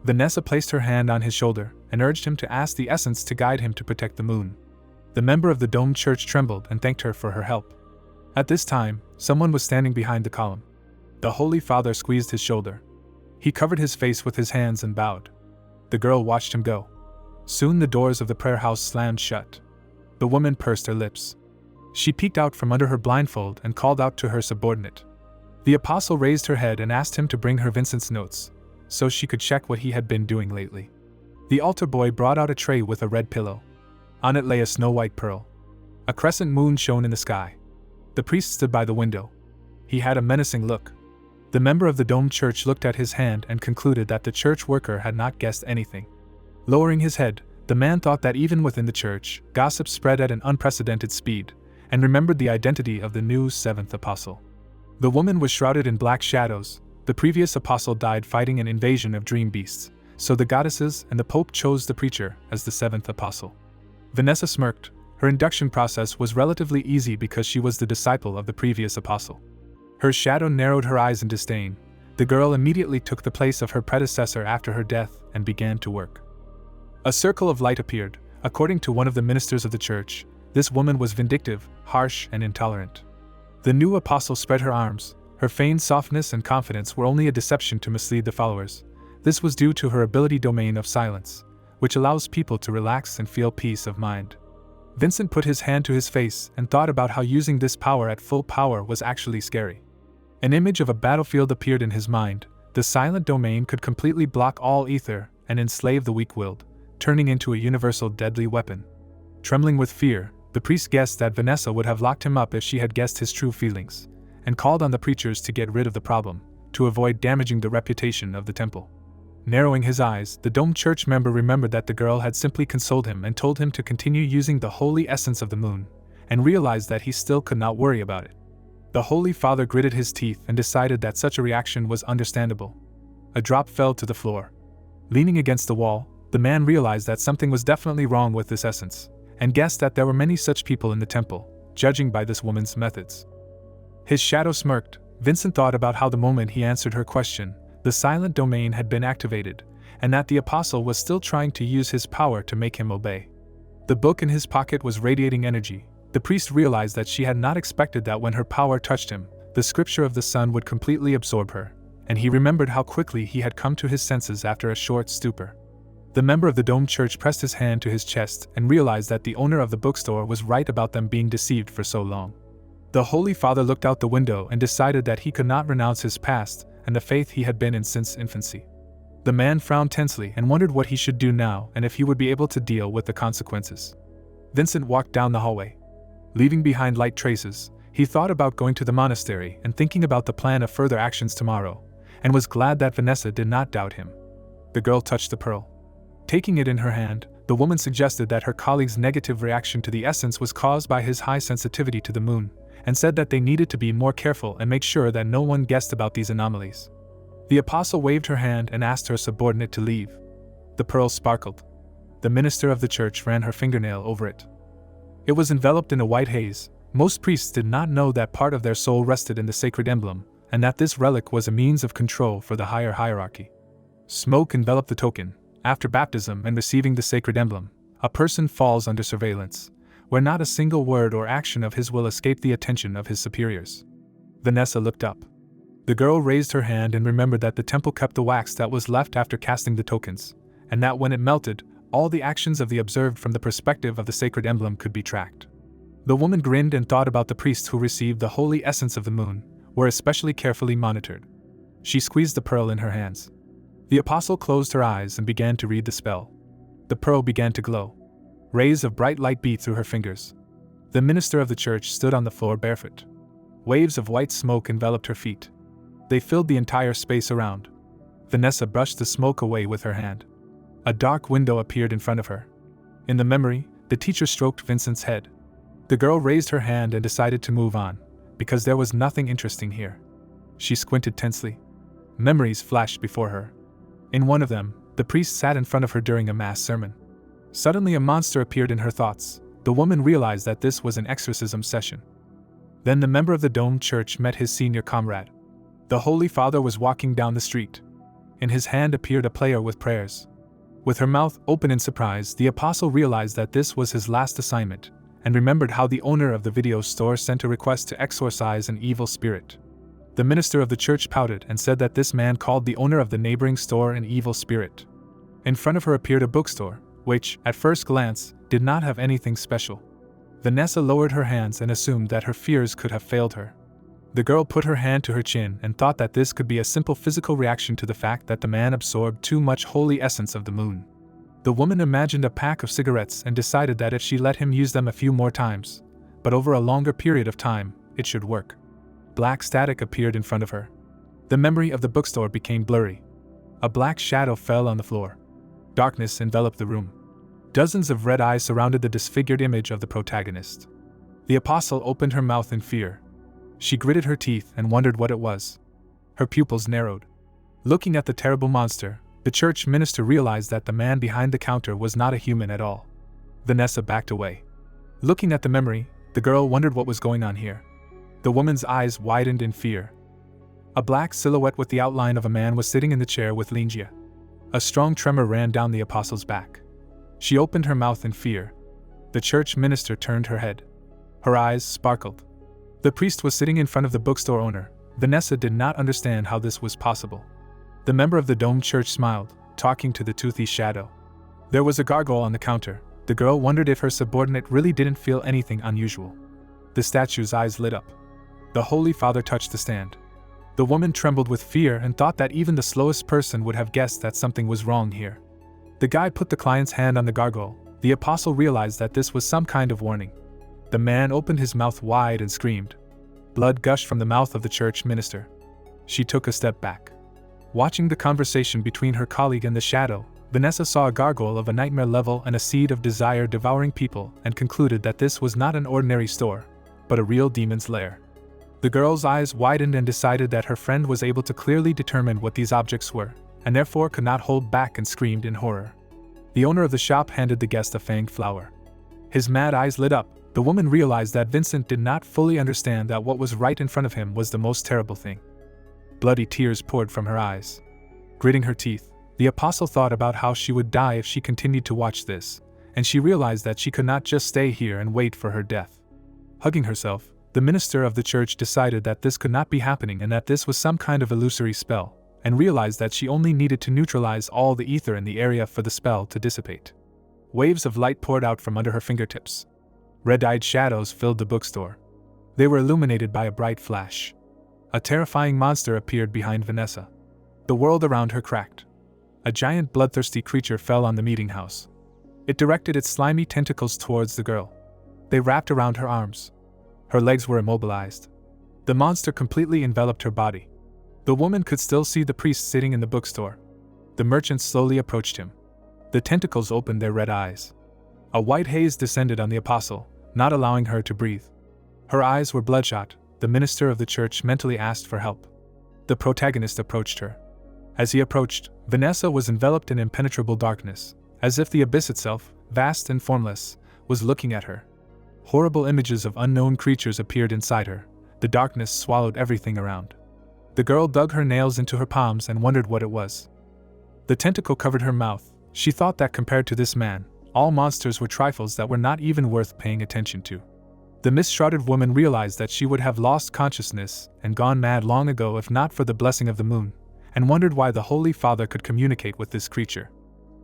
Vanessa placed her hand on his shoulder and urged him to ask the essence to guide him to protect the moon. The member of the domed church trembled and thanked her for her help. At this time, someone was standing behind the column. The Holy Father squeezed his shoulder. He covered his face with his hands and bowed. The girl watched him go. Soon the doors of the prayer house slammed shut. The woman pursed her lips. She peeked out from under her blindfold and called out to her subordinate. The apostle raised her head and asked him to bring her Vincent's notes, so she could check what he had been doing lately. The altar boy brought out a tray with a red pillow. On it lay a snow-white pearl. A crescent moon shone in the sky. The priest stood by the window. He had a menacing look. The member of the domed church looked at his hand and concluded that the church worker had not guessed anything. Lowering his head, the man thought that even within the church, gossip spread at an unprecedented speed, and remembered the identity of the new seventh apostle. The woman was shrouded in black shadows. The previous apostle died fighting an invasion of dream beasts, so the goddesses and the Pope chose the preacher as the seventh apostle. Vanessa smirked. Her induction process was relatively easy because she was the disciple of the previous apostle. Her shadow narrowed her eyes in disdain. The girl immediately took the place of her predecessor after her death and began to work. A circle of light appeared. According to one of the ministers of the church, this woman was vindictive, harsh, and intolerant. The new apostle spread her arms. Her feigned softness and confidence were only a deception to mislead the followers. This was due to her ability domain of silence, which allows people to relax and feel peace of mind. Vincent put his hand to his face and thought about how using this power at full power was actually scary. An image of a battlefield appeared in his mind. The silent domain could completely block all ether and enslave the weak-willed, turning into a universal deadly weapon. Trembling with fear, the priest guessed that Vanessa would have locked him up if she had guessed his true feelings, and called on the preachers to get rid of the problem, to avoid damaging the reputation of the temple. Narrowing his eyes, the domed church member remembered that the girl had simply consoled him and told him to continue using the holy essence of the moon, and realized that he still could not worry about it. The Holy Father gritted his teeth and decided that such a reaction was understandable. A drop fell to the floor. Leaning against the wall, the man realized that something was definitely wrong with this essence, and guessed that there were many such people in the temple, judging by this woman's methods. His shadow smirked. Vincent thought about how the moment he answered her question, the silent domain had been activated, and that the apostle was still trying to use his power to make him obey. The book in his pocket was radiating energy. The priest realized that she had not expected that when her power touched him, the scripture of the sun would completely absorb her, and he remembered how quickly he had come to his senses after a short stupor. The member of the domed church pressed his hand to his chest and realized that the owner of the bookstore was right about them being deceived for so long. The Holy Father looked out the window and decided that he could not renounce his past and the faith he had been in since infancy. The man frowned tensely and wondered what he should do now and if he would be able to deal with the consequences. Vincent walked down the hallway. Leaving behind light traces, he thought about going to the monastery and thinking about the plan of further actions tomorrow, and was glad that Vanessa did not doubt him. The girl touched the pearl. Taking it in her hand, the woman suggested that her colleague's negative reaction to the essence was caused by his high sensitivity to the moon, and said that they needed to be more careful and make sure that no one guessed about these anomalies. The apostle waved her hand and asked her subordinate to leave. The pearl sparkled. The minister of the church ran her fingernail over it. It was enveloped in a white haze. Most priests did not know that part of their soul rested in the sacred emblem, and that this relic was a means of control for the higher hierarchy. Smoke enveloped the token. After baptism and receiving the sacred emblem, a person falls under surveillance, where not a single word or action of his will escape the attention of his superiors. Vanessa looked up. The girl raised her hand and remembered that the temple kept the wax that was left after casting the tokens, and that when it melted, all the actions of the observed from the perspective of the sacred emblem could be tracked. The woman grinned and thought about the priests who received the holy essence of the moon, were especially carefully monitored. She squeezed the pearl in her hands. The apostle closed her eyes and began to read the spell. The pearl began to glow. Rays of bright light beat through her fingers. The minister of the church stood on the floor barefoot. Waves of white smoke enveloped her feet. They filled the entire space around. Vanessa brushed the smoke away with her hand. A dark window appeared in front of her. In the memory, the teacher stroked Vincent's head. The girl raised her hand and decided to move on, because there was nothing interesting here. She squinted tensely. Memories flashed before her. In one of them, the priest sat in front of her during a mass sermon. Suddenly a monster appeared in her thoughts. The woman realized that this was an exorcism session. Then the member of the domed church met his senior comrade. The Holy Father was walking down the street. In his hand appeared a player with prayers. With her mouth open in surprise, the apostle realized that this was his last assignment, and remembered how the owner of the video store sent a request to exorcise an evil spirit. The minister of the church pouted and said that this man called the owner of the neighboring store an evil spirit. In front of her appeared a bookstore, which, at first glance, did not have anything special. Vanessa lowered her hands and assumed that her fears could have failed her. The girl put her hand to her chin and thought that this could be a simple physical reaction to the fact that the man absorbed too much holy essence of the moon. The woman imagined a pack of cigarettes and decided that if she let him use them a few more times, but over a longer period of time, it should work. Black static appeared in front of her. The memory of the bookstore became blurry. A black shadow fell on the floor. Darkness enveloped the room. Dozens of red eyes surrounded the disfigured image of the protagonist. The apostle opened her mouth in fear. She gritted her teeth and wondered what it was. Her pupils narrowed. Looking at the terrible monster, the church minister realized that the man behind the counter was not a human at all. Vanessa backed away. Looking at the memory, the girl wondered what was going on here. The woman's eyes widened in fear. A black silhouette with the outline of a man was sitting in the chair with Lingia. A strong tremor ran down the apostle's back. She opened her mouth in fear. The church minister turned her head. Her eyes sparkled. The priest was sitting in front of the bookstore owner. Vanessa did not understand how this was possible. The member of the domed church smiled, talking to the toothy shadow. There was a gargoyle on the counter. The girl wondered if her subordinate really didn't feel anything unusual. The statue's eyes lit up. The Holy Father touched the stand. The woman trembled with fear and thought that even the slowest person would have guessed that something was wrong here. The guy put the client's hand on the gargoyle. The apostle realized that this was some kind of warning. The man opened his mouth wide and screamed. Blood gushed from the mouth of the church minister. She took a step back. Watching the conversation between her colleague and the shadow, Vanessa saw a gargoyle of a nightmare level and a seed of desire devouring people and concluded that this was not an ordinary store, but a real demon's lair. The girl's eyes widened and decided that her friend was able to clearly determine what these objects were, and therefore could not hold back and screamed in horror. The owner of the shop handed the guest a fanged flower. His mad eyes lit up. The woman realized that Vincent did not fully understand that what was right in front of him was the most terrible thing. Bloody tears poured from her eyes. Gritting her teeth, the apostle thought about how she would die if she continued to watch this, and she realized that she could not just stay here and wait for her death. Hugging herself, the minister of the church decided that this could not be happening and that this was some kind of illusory spell, and realized that she only needed to neutralize all the ether in the area for the spell to dissipate. Waves of light poured out from under her fingertips. Red-eyed shadows filled the bookstore. They were illuminated by a bright flash. A terrifying monster appeared behind Vanessa. The world around her cracked. A giant bloodthirsty creature fell on the meeting house. It directed its slimy tentacles towards the girl. They wrapped around her arms. Her legs were immobilized. The monster completely enveloped her body. The woman could still see the priest sitting in the bookstore. The merchant slowly approached him. The tentacles opened their red eyes. A white haze descended on the apostle, not allowing her to breathe. Her eyes were bloodshot. The minister of the church mentally asked for help. The protagonist approached her. As he approached, Vanessa was enveloped in impenetrable darkness, as if the abyss itself, vast and formless, was looking at her. Horrible images of unknown creatures appeared inside her. The darkness swallowed everything around. The girl dug her nails into her palms and wondered what it was. The tentacle covered her mouth. She thought that compared to this man, all monsters were trifles that were not even worth paying attention to. The mist-shrouded woman realized that she would have lost consciousness and gone mad long ago if not for the blessing of the moon, and wondered why the Holy Father could communicate with this creature.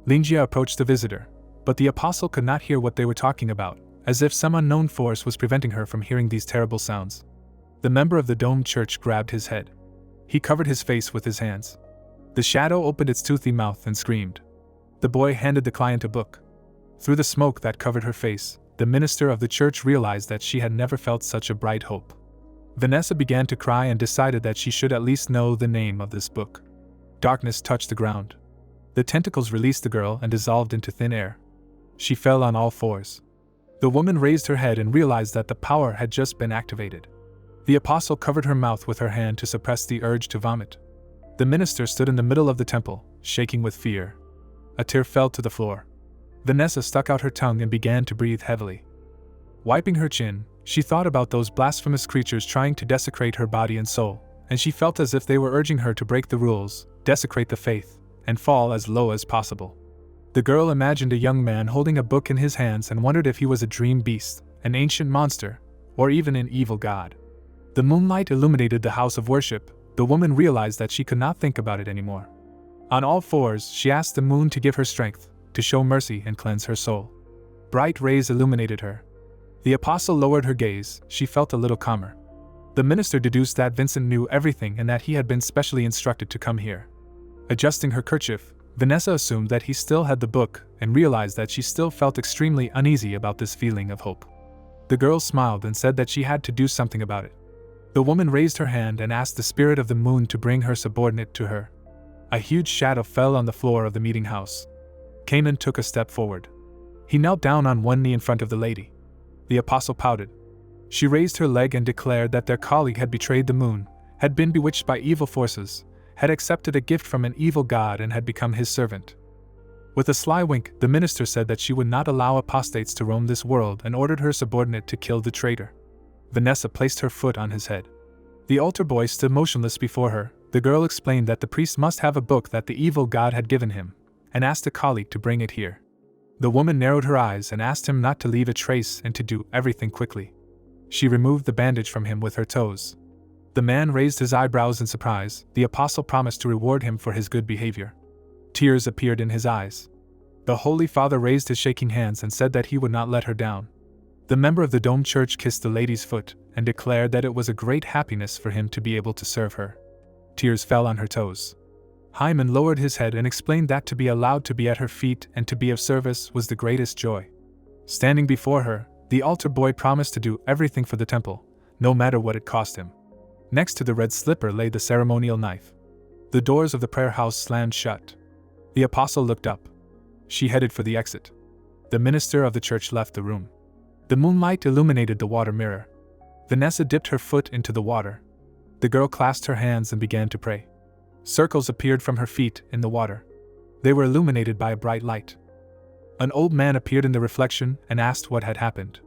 Lingia approached the visitor, but the apostle could not hear what they were talking about, as if some unknown force was preventing her from hearing these terrible sounds. The member of the domed church grabbed his head. He covered his face with his hands. The shadow opened its toothy mouth and screamed. The boy handed the client a book. Through the smoke that covered her face, the minister of the church realized that she had never felt such a bright hope. Vanessa began to cry and decided that she should at least know the name of this book. Darkness touched the ground. The tentacles released the girl and dissolved into thin air. She fell on all fours. The woman raised her head and realized that the power had just been activated. The apostle covered her mouth with her hand to suppress the urge to vomit. The minister stood in the middle of the temple, shaking with fear. A tear fell to the floor. Vanessa stuck out her tongue and began to breathe heavily. Wiping her chin, she thought about those blasphemous creatures trying to desecrate her body and soul, and she felt as if they were urging her to break the rules, desecrate the faith, and fall as low as possible. The girl imagined a young man holding a book in his hands and wondered if he was a dream beast, an ancient monster, or even an evil god. The moonlight illuminated the house of worship. The woman realized that she could not think about it anymore. On all fours, she asked the moon to give her strength, to show mercy and cleanse her soul. Bright rays illuminated her. The apostle lowered her gaze. She felt a little calmer. The minister deduced that Vincent knew everything and that he had been specially instructed to come here. Adjusting her kerchief, Vanessa assumed that he still had the book and realized that she still felt extremely uneasy about this feeling of hope. The girl smiled and said that she had to do something about it. The woman raised her hand and asked the spirit of the moon to bring her subordinate to her. A huge shadow fell on the floor of the meeting house. Cayman took a step forward. He knelt down on one knee in front of the lady. The apostle pouted. She raised her leg and declared that their colleague had betrayed the moon, had been bewitched by evil forces, had accepted a gift from an evil god and had become his servant. With a sly wink, the minister said that she would not allow apostates to roam this world and ordered her subordinate to kill the traitor. Vanessa placed her foot on his head. The altar boy stood motionless before her. The girl explained that the priest must have a book that the evil god had given him, and asked a colleague to bring it here. The woman narrowed her eyes and asked him not to leave a trace and to do everything quickly. She removed the bandage from him with her toes. The man raised his eyebrows in surprise. The apostle promised to reward him for his good behavior. Tears appeared in his eyes. The Holy Father raised his shaking hands and said that he would not let her down. The member of the domed church kissed the lady's foot and declared that it was a great happiness for him to be able to serve her. Tears fell on her toes. Hyman lowered his head and explained that to be allowed to be at her feet and to be of service was the greatest joy. Standing before her, the altar boy promised to do everything for the temple, no matter what it cost him. Next to the red slipper lay the ceremonial knife. The doors of the prayer house slammed shut. The apostle looked up. She headed for the exit. The minister of the church left the room. The moonlight illuminated the water mirror. Vanessa dipped her foot into the water. The girl clasped her hands and began to pray. Circles appeared from her feet in the water. They were illuminated by a bright light. An old man appeared in the reflection and asked what had happened.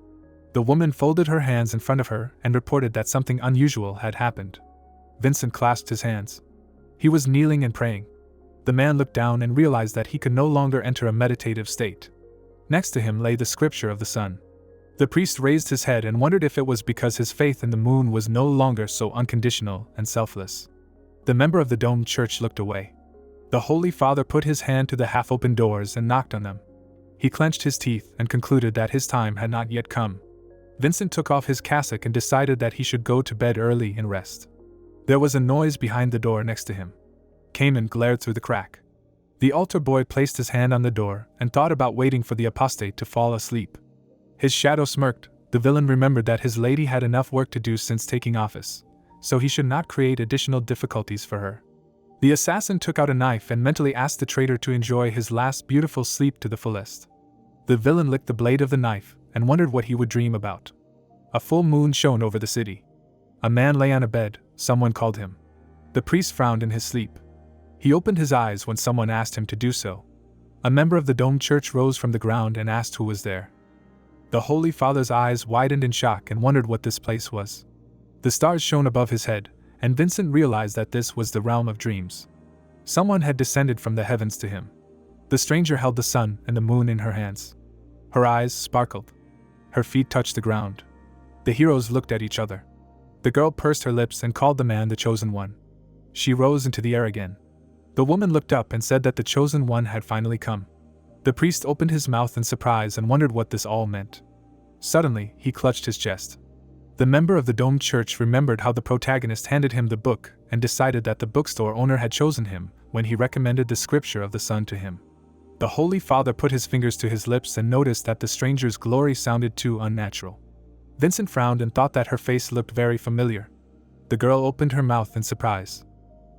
The woman folded her hands in front of her and reported that something unusual had happened. Vincent clasped his hands. He was kneeling and praying. The man looked down and realized that he could no longer enter a meditative state. Next to him lay the scripture of the sun. The priest raised his head and wondered if it was because his faith in the moon was no longer so unconditional and selfless. The member of the domed church looked away. The Holy Father put his hand to the half-open doors and knocked on them. He clenched his teeth and concluded that his time had not yet come. Vincent took off his cassock and decided that he should go to bed early and rest. There was a noise behind the door next to him. Cayman glared through the crack. The altar boy placed his hand on the door and thought about waiting for the apostate to fall asleep. His shadow smirked. The villain remembered that his lady had enough work to do since taking office, so he should not create additional difficulties for her. The assassin took out a knife and mentally asked the traitor to enjoy his last beautiful sleep to the fullest. The villain licked the blade of the knife and wondered what he would dream about. A full moon shone over the city. A man lay on a bed. Someone called him. The priest frowned in his sleep. He opened his eyes when someone asked him to do so. A member of the domed church rose from the ground and asked who was there. The Holy Father's eyes widened in shock and wondered what this place was. The stars shone above his head, and Vincent realized that this was the realm of dreams. Someone had descended from the heavens to him. The stranger held the sun and the moon in her hands. Her eyes sparkled. Her feet touched the ground. The heroes looked at each other. The girl pursed her lips and called the man the chosen one. She rose into the air again. The woman looked up and said that the chosen one had finally come. The priest opened his mouth in surprise and wondered what this all meant. Suddenly, he clutched his chest. The member of the domed church remembered how the protagonist handed him the book and decided that the bookstore owner had chosen him when he recommended the scripture of the sun to him. The Holy Father put his fingers to his lips and noticed that the stranger's glory sounded too unnatural. Vincent frowned and thought that her face looked very familiar. The girl opened her mouth in surprise.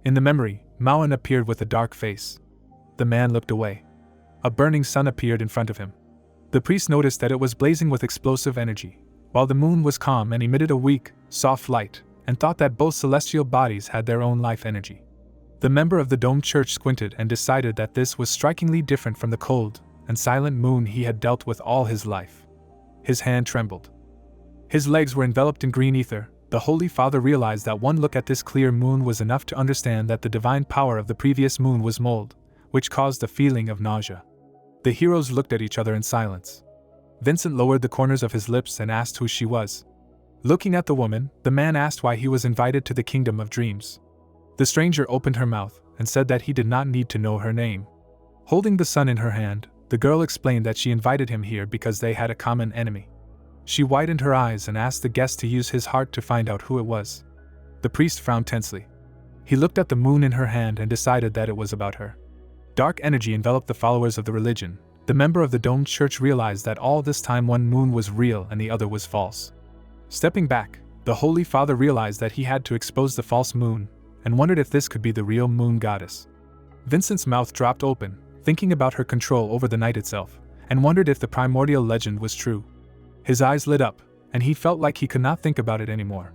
In the memory, Mauen appeared with a dark face. The man looked away. A burning sun appeared in front of him. The priest noticed that it was blazing with explosive energy, while the moon was calm and emitted a weak, soft light, and thought that both celestial bodies had their own life energy. The member of the domed church squinted and decided that this was strikingly different from the cold and silent moon he had dealt with all his life. His hand trembled. His legs were enveloped in green ether. The Holy Father realized that one look at this clear moon was enough to understand that the divine power of the previous moon was mold, which caused a feeling of nausea. The heroes looked at each other in silence. Vincent lowered the corners of his lips and asked who she was. Looking at the woman, the man asked why he was invited to the kingdom of dreams. The stranger opened her mouth and said that he did not need to know her name. Holding the sun in her hand, the girl explained that she invited him here because they had a common enemy. She widened her eyes and asked the guest to use his heart to find out who it was. The priest frowned tensely. He looked at the moon in her hand and decided that it was about her. Dark energy enveloped the followers of the religion. The member of the domed church realized that all this time one moon was real and the other was false. Stepping back, the Holy Father realized that he had to expose the false moon, and wondered if this could be the real moon goddess. Vincent's mouth dropped open, thinking about her control over the night itself, and wondered if the primordial legend was true. His eyes lit up, and he felt like he could not think about it anymore.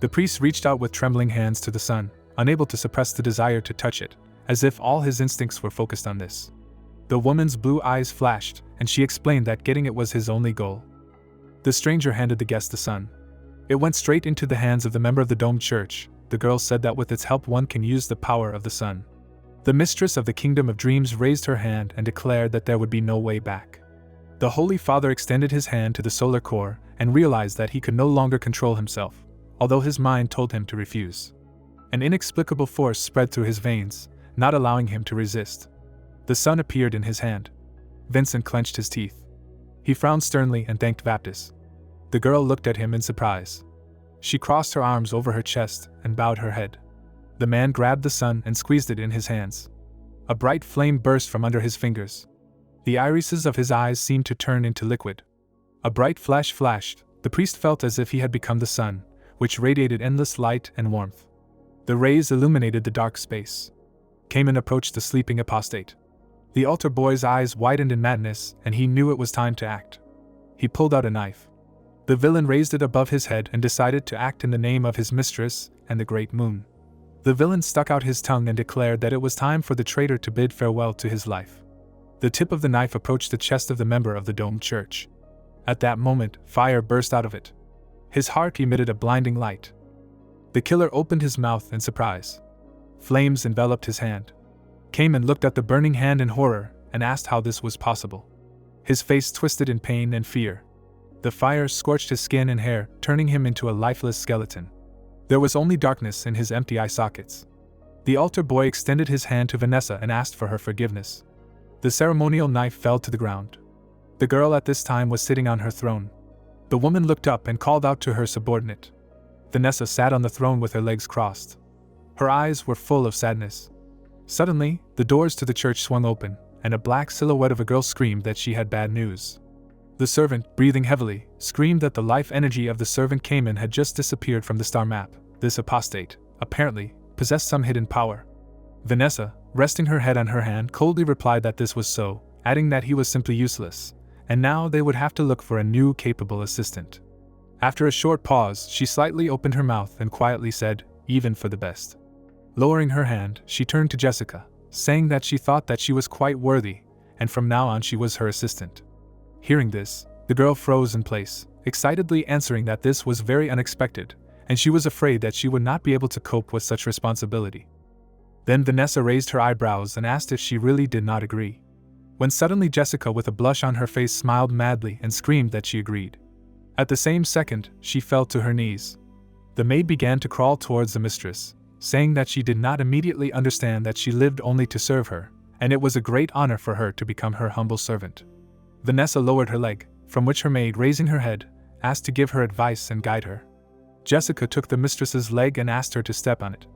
The priest reached out with trembling hands to the sun, unable to suppress the desire to touch it, as if all his instincts were focused on this. The woman's blue eyes flashed, and she explained that getting it was his only goal. The stranger handed the guest the sun. It went straight into the hands of the member of the domed church. The girl said that with its help one can use the power of the sun. The mistress of the kingdom of dreams raised her hand and declared that there would be no way back. The Holy Father extended his hand to the solar core and realized that he could no longer control himself, although his mind told him to refuse. An inexplicable force spread through his veins, not allowing him to resist. The sun appeared in his hand. Vincent clenched his teeth. He frowned sternly and thanked Baptist. The girl looked at him in surprise. She crossed her arms over her chest and bowed her head. The man grabbed the sun and squeezed it in his hands. A bright flame burst from under his fingers. The irises of his eyes seemed to turn into liquid. A bright flash flashed. The priest felt as if he had become the sun, which radiated endless light and warmth. The rays illuminated the dark space. Cayman approached the sleeping apostate. The altar boy's eyes widened in madness, and he knew it was time to act. He pulled out a knife. The villain raised it above his head and decided to act in the name of his mistress and the great moon. The villain stuck out his tongue and declared that it was time for the traitor to bid farewell to his life. The tip of the knife approached the chest of the member of the domed church. At that moment, fire burst out of it. His heart emitted a blinding light. The killer opened his mouth in surprise. Flames enveloped his hand. Cayman looked at the burning hand in horror and asked how this was possible. His face twisted in pain and fear. The fire scorched his skin and hair, turning him into a lifeless skeleton. There was only darkness in his empty eye sockets. The altar boy extended his hand to Vanessa and asked for her forgiveness. The ceremonial knife fell to the ground. The girl at this time was sitting on her throne. The woman looked up and called out to her subordinate. Vanessa sat on the throne with her legs crossed. Her eyes were full of sadness. Suddenly, the doors to the church swung open, and a black silhouette of a girl screamed that she had bad news. The servant, breathing heavily, screamed that the life energy of the servant Cayman had just disappeared from the star map. This apostate, apparently, possessed some hidden power. Vanessa, resting her head on her hand, coldly replied that this was so, adding that he was simply useless, and now they would have to look for a new capable assistant. After a short pause, she slightly opened her mouth and quietly said, "Even for the best." Lowering her hand, she turned to Jessica, saying that she thought that she was quite worthy, and from now on she was her assistant. Hearing this, the girl froze in place, excitedly answering that this was very unexpected, and she was afraid that she would not be able to cope with such responsibility. Then Vanessa raised her eyebrows and asked if she really did not agree. When suddenly Jessica, with a blush on her face, smiled madly and screamed that she agreed. At the same second, she fell to her knees. The maid began to crawl towards the mistress, saying that she did not immediately understand that she lived only to serve her, and it was a great honor for her to become her humble servant. Vanessa lowered her leg, from which her maid, raising her head, asked to give her advice and guide her. Jessica took the mistress's leg and asked her to step on it.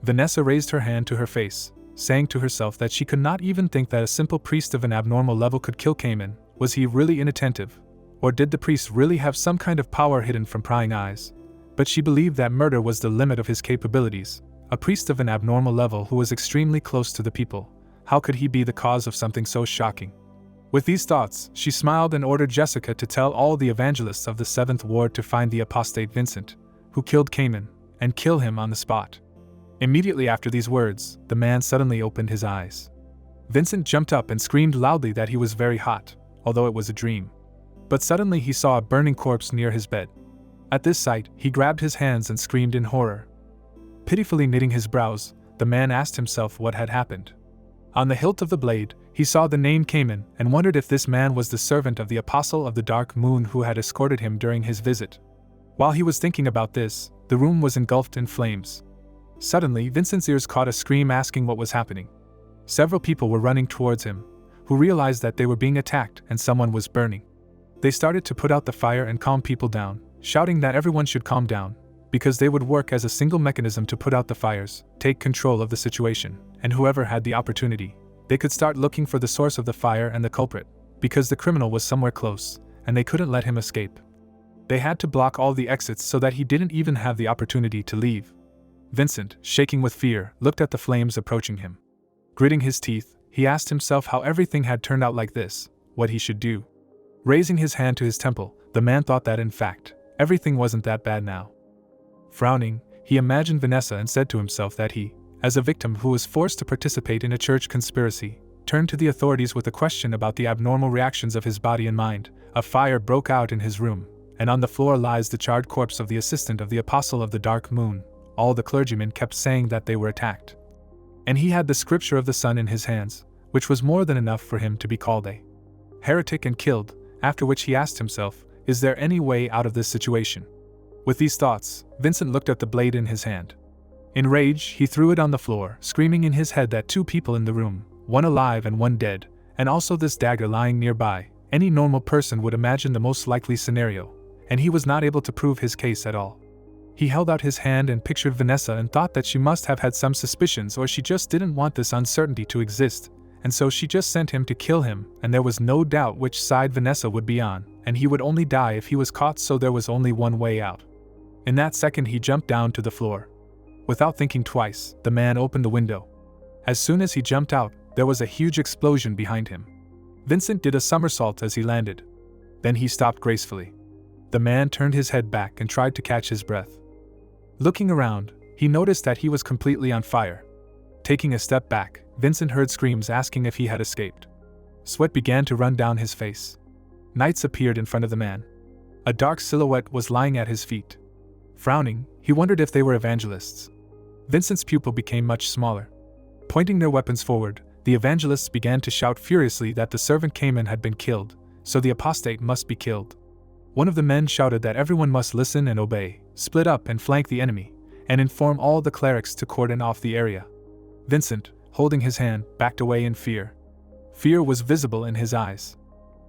Vanessa raised her hand to her face, saying to herself that she could not even think that a simple priest of an abnormal level could kill Cayman. Was he really inattentive? Or did the priest really have some kind of power hidden from prying eyes? But she believed that murder was the limit of his capabilities. A priest of an abnormal level who was extremely close to the people. How could he be the cause of something so shocking? With these thoughts, she smiled and ordered Jessica to tell all the evangelists of the 7th Ward to find the apostate Vincent, who killed Cayman, and kill him on the spot. Immediately after these words, the man suddenly opened his eyes. Vincent jumped up and screamed loudly that he was very hot, although it was a dream. But suddenly he saw a burning corpse near his bed. At this sight, he grabbed his hands and screamed in horror. Pitifully knitting his brows, the man asked himself what had happened. On the hilt of the blade, he saw the name Cayman and wondered if this man was the servant of the Apostle of the Dark Moon who had escorted him during his visit. While he was thinking about this, the room was engulfed in flames. Suddenly, Vincent's ears caught a scream asking what was happening. Several people were running towards him, who realized that they were being attacked and someone was burning. They started to put out the fire and calm people down, shouting that everyone should calm down, because they would work as a single mechanism to put out the fires, take control of the situation, and whoever had the opportunity, they could start looking for the source of the fire and the culprit, because the criminal was somewhere close, and they couldn't let him escape. They had to block all the exits so that he didn't even have the opportunity to leave. Vincent, shaking with fear, looked at the flames approaching him. Gritting his teeth, he asked himself how everything had turned out like this, what he should do. Raising his hand to his temple, the man thought that in fact, everything wasn't that bad now. Frowning, he imagined Vanessa and said to himself that he, as a victim who was forced to participate in a church conspiracy, turned to the authorities with a question about the abnormal reactions of his body and mind. A fire broke out in his room, and on the floor lies the charred corpse of the assistant of the Apostle of the Dark Moon. All the clergymen kept saying that they were attacked. And he had the scripture of the sun in his hands, which was more than enough for him to be called a heretic and killed, after which he asked himself, is there any way out of this situation? With these thoughts, Vincent looked at the blade in his hand. In rage, he threw it on the floor, screaming in his head that 2 people in the room, one alive and one dead, and also this dagger lying nearby. Any normal person would imagine the most likely scenario, and he was not able to prove his case at all. He held out his hand and pictured Vanessa and thought that she must have had some suspicions or she just didn't want this uncertainty to exist, and so she just sent him to kill him, and there was no doubt which side Vanessa would be on, and he would only die if he was caught, so there was only one way out. In that second he jumped down to the floor. Without thinking twice, the man opened the window. As soon as he jumped out, there was a huge explosion behind him. Vincent did a somersault as he landed. Then he stopped gracefully. The man turned his head back and tried to catch his breath. Looking around, he noticed that he was completely on fire. Taking a step back, Vincent heard screams asking if he had escaped. Sweat began to run down his face. Knights appeared in front of the man. A dark silhouette was lying at his feet. Frowning, he wondered if they were evangelists. Vincent's pupil became much smaller. Pointing their weapons forward, the evangelists began to shout furiously that the servant Cayman had been killed, so the apostate must be killed. One of the men shouted that everyone must listen and obey, split up and flank the enemy, and inform all the clerics to cordon off the area. Vincent, holding his hand, backed away in fear. Fear was visible in his eyes.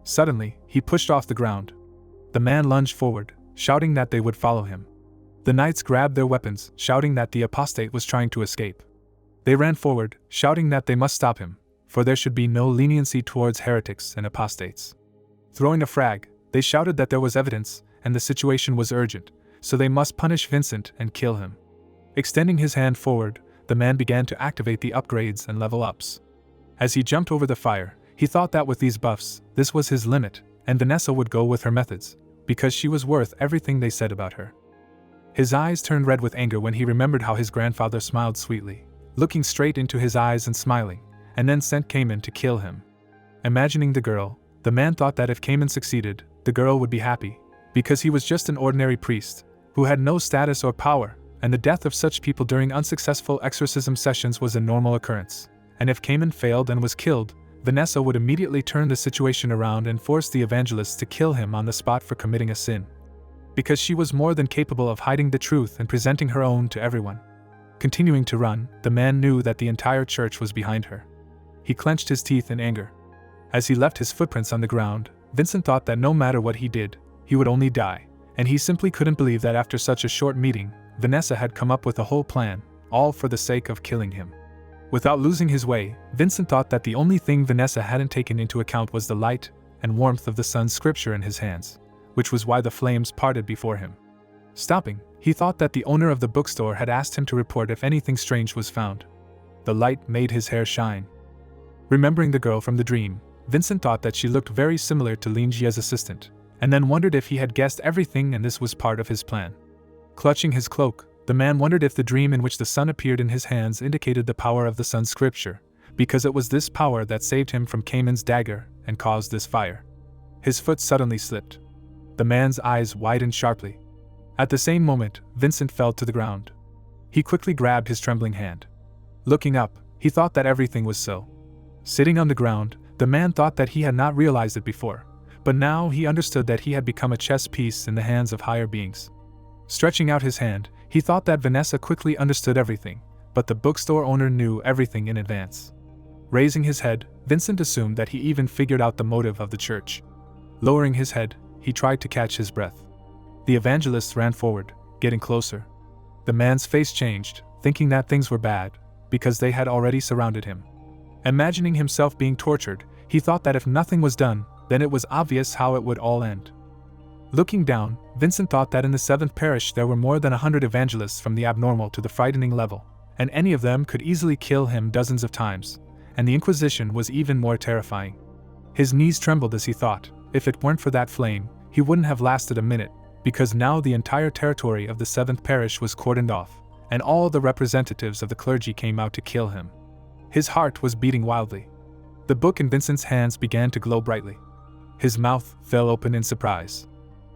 Suddenly, he pushed off the ground. The man lunged forward, shouting that they would follow him. The knights grabbed their weapons, shouting that the apostate was trying to escape. They ran forward, shouting that they must stop him, for there should be no leniency towards heretics and apostates. Throwing a frag, they shouted that there was evidence, and the situation was urgent, so they must punish Vincent and kill him. Extending his hand forward, the man began to activate the upgrades and level ups. As he jumped over the fire, he thought that with these buffs, this was his limit, and Vanessa would go with her methods, because she was worth everything they said about her. His eyes turned red with anger when he remembered how his grandfather smiled sweetly, looking straight into his eyes and smiling, and then sent Cayman to kill him. Imagining the girl, the man thought that if Cayman succeeded, the girl would be happy, because he was just an ordinary priest, who had no status or power, and the death of such people during unsuccessful exorcism sessions was a normal occurrence. And if Cayman failed and was killed, Vanessa would immediately turn the situation around and force the evangelists to kill him on the spot for committing a sin. Because she was more than capable of hiding the truth and presenting her own to everyone. Continuing to run, the man knew that the entire church was behind her. He clenched his teeth in anger. As he left his footprints on the ground, Vincent thought that no matter what he did, he would only die, and he simply couldn't believe that after such a short meeting, Vanessa had come up with a whole plan, all for the sake of killing him. Without losing his way, Vincent thought that the only thing Vanessa hadn't taken into account was the light and warmth of the sun's scripture in his hands, which was why the flames parted before him. Stopping, he thought that the owner of the bookstore had asked him to report if anything strange was found. The light made his hair shine. Remembering the girl from the dream, Vincent thought that she looked very similar to Lin Jie's assistant, and then wondered if he had guessed everything and this was part of his plan. Clutching his cloak, the man wondered if the dream in which the sun appeared in his hands indicated the power of the sun's scripture, because it was this power that saved him from Cayman's dagger and caused this fire. His foot suddenly slipped. The man's eyes widened sharply. At the same moment, Vincent fell to the ground. He quickly grabbed his trembling hand. Looking up, he thought that everything was so. Sitting on the ground, the man thought that he had not realized it before, but now he understood that he had become a chess piece in the hands of higher beings. Stretching out his hand, he thought that Vanessa quickly understood everything, but the bookstore owner knew everything in advance. Raising his head, Vincent assumed that he even figured out the motive of the church. Lowering his head, he tried to catch his breath. The evangelist ran forward, getting closer. The man's face changed, thinking that things were bad, because they had already surrounded him. Imagining himself being tortured, he thought that if nothing was done, then it was obvious how it would all end. Looking down, Vincent thought that in the 7th parish there were more than 100 evangelists from the abnormal to the frightening level, and any of them could easily kill him dozens of times, and the Inquisition was even more terrifying. His knees trembled as he thought, if it weren't for that flame, he wouldn't have lasted a minute, because now the entire territory of the 7th parish was cordoned off, and all the representatives of the clergy came out to kill him. His heart was beating wildly. The book in Vincent's hands began to glow brightly. His mouth fell open in surprise.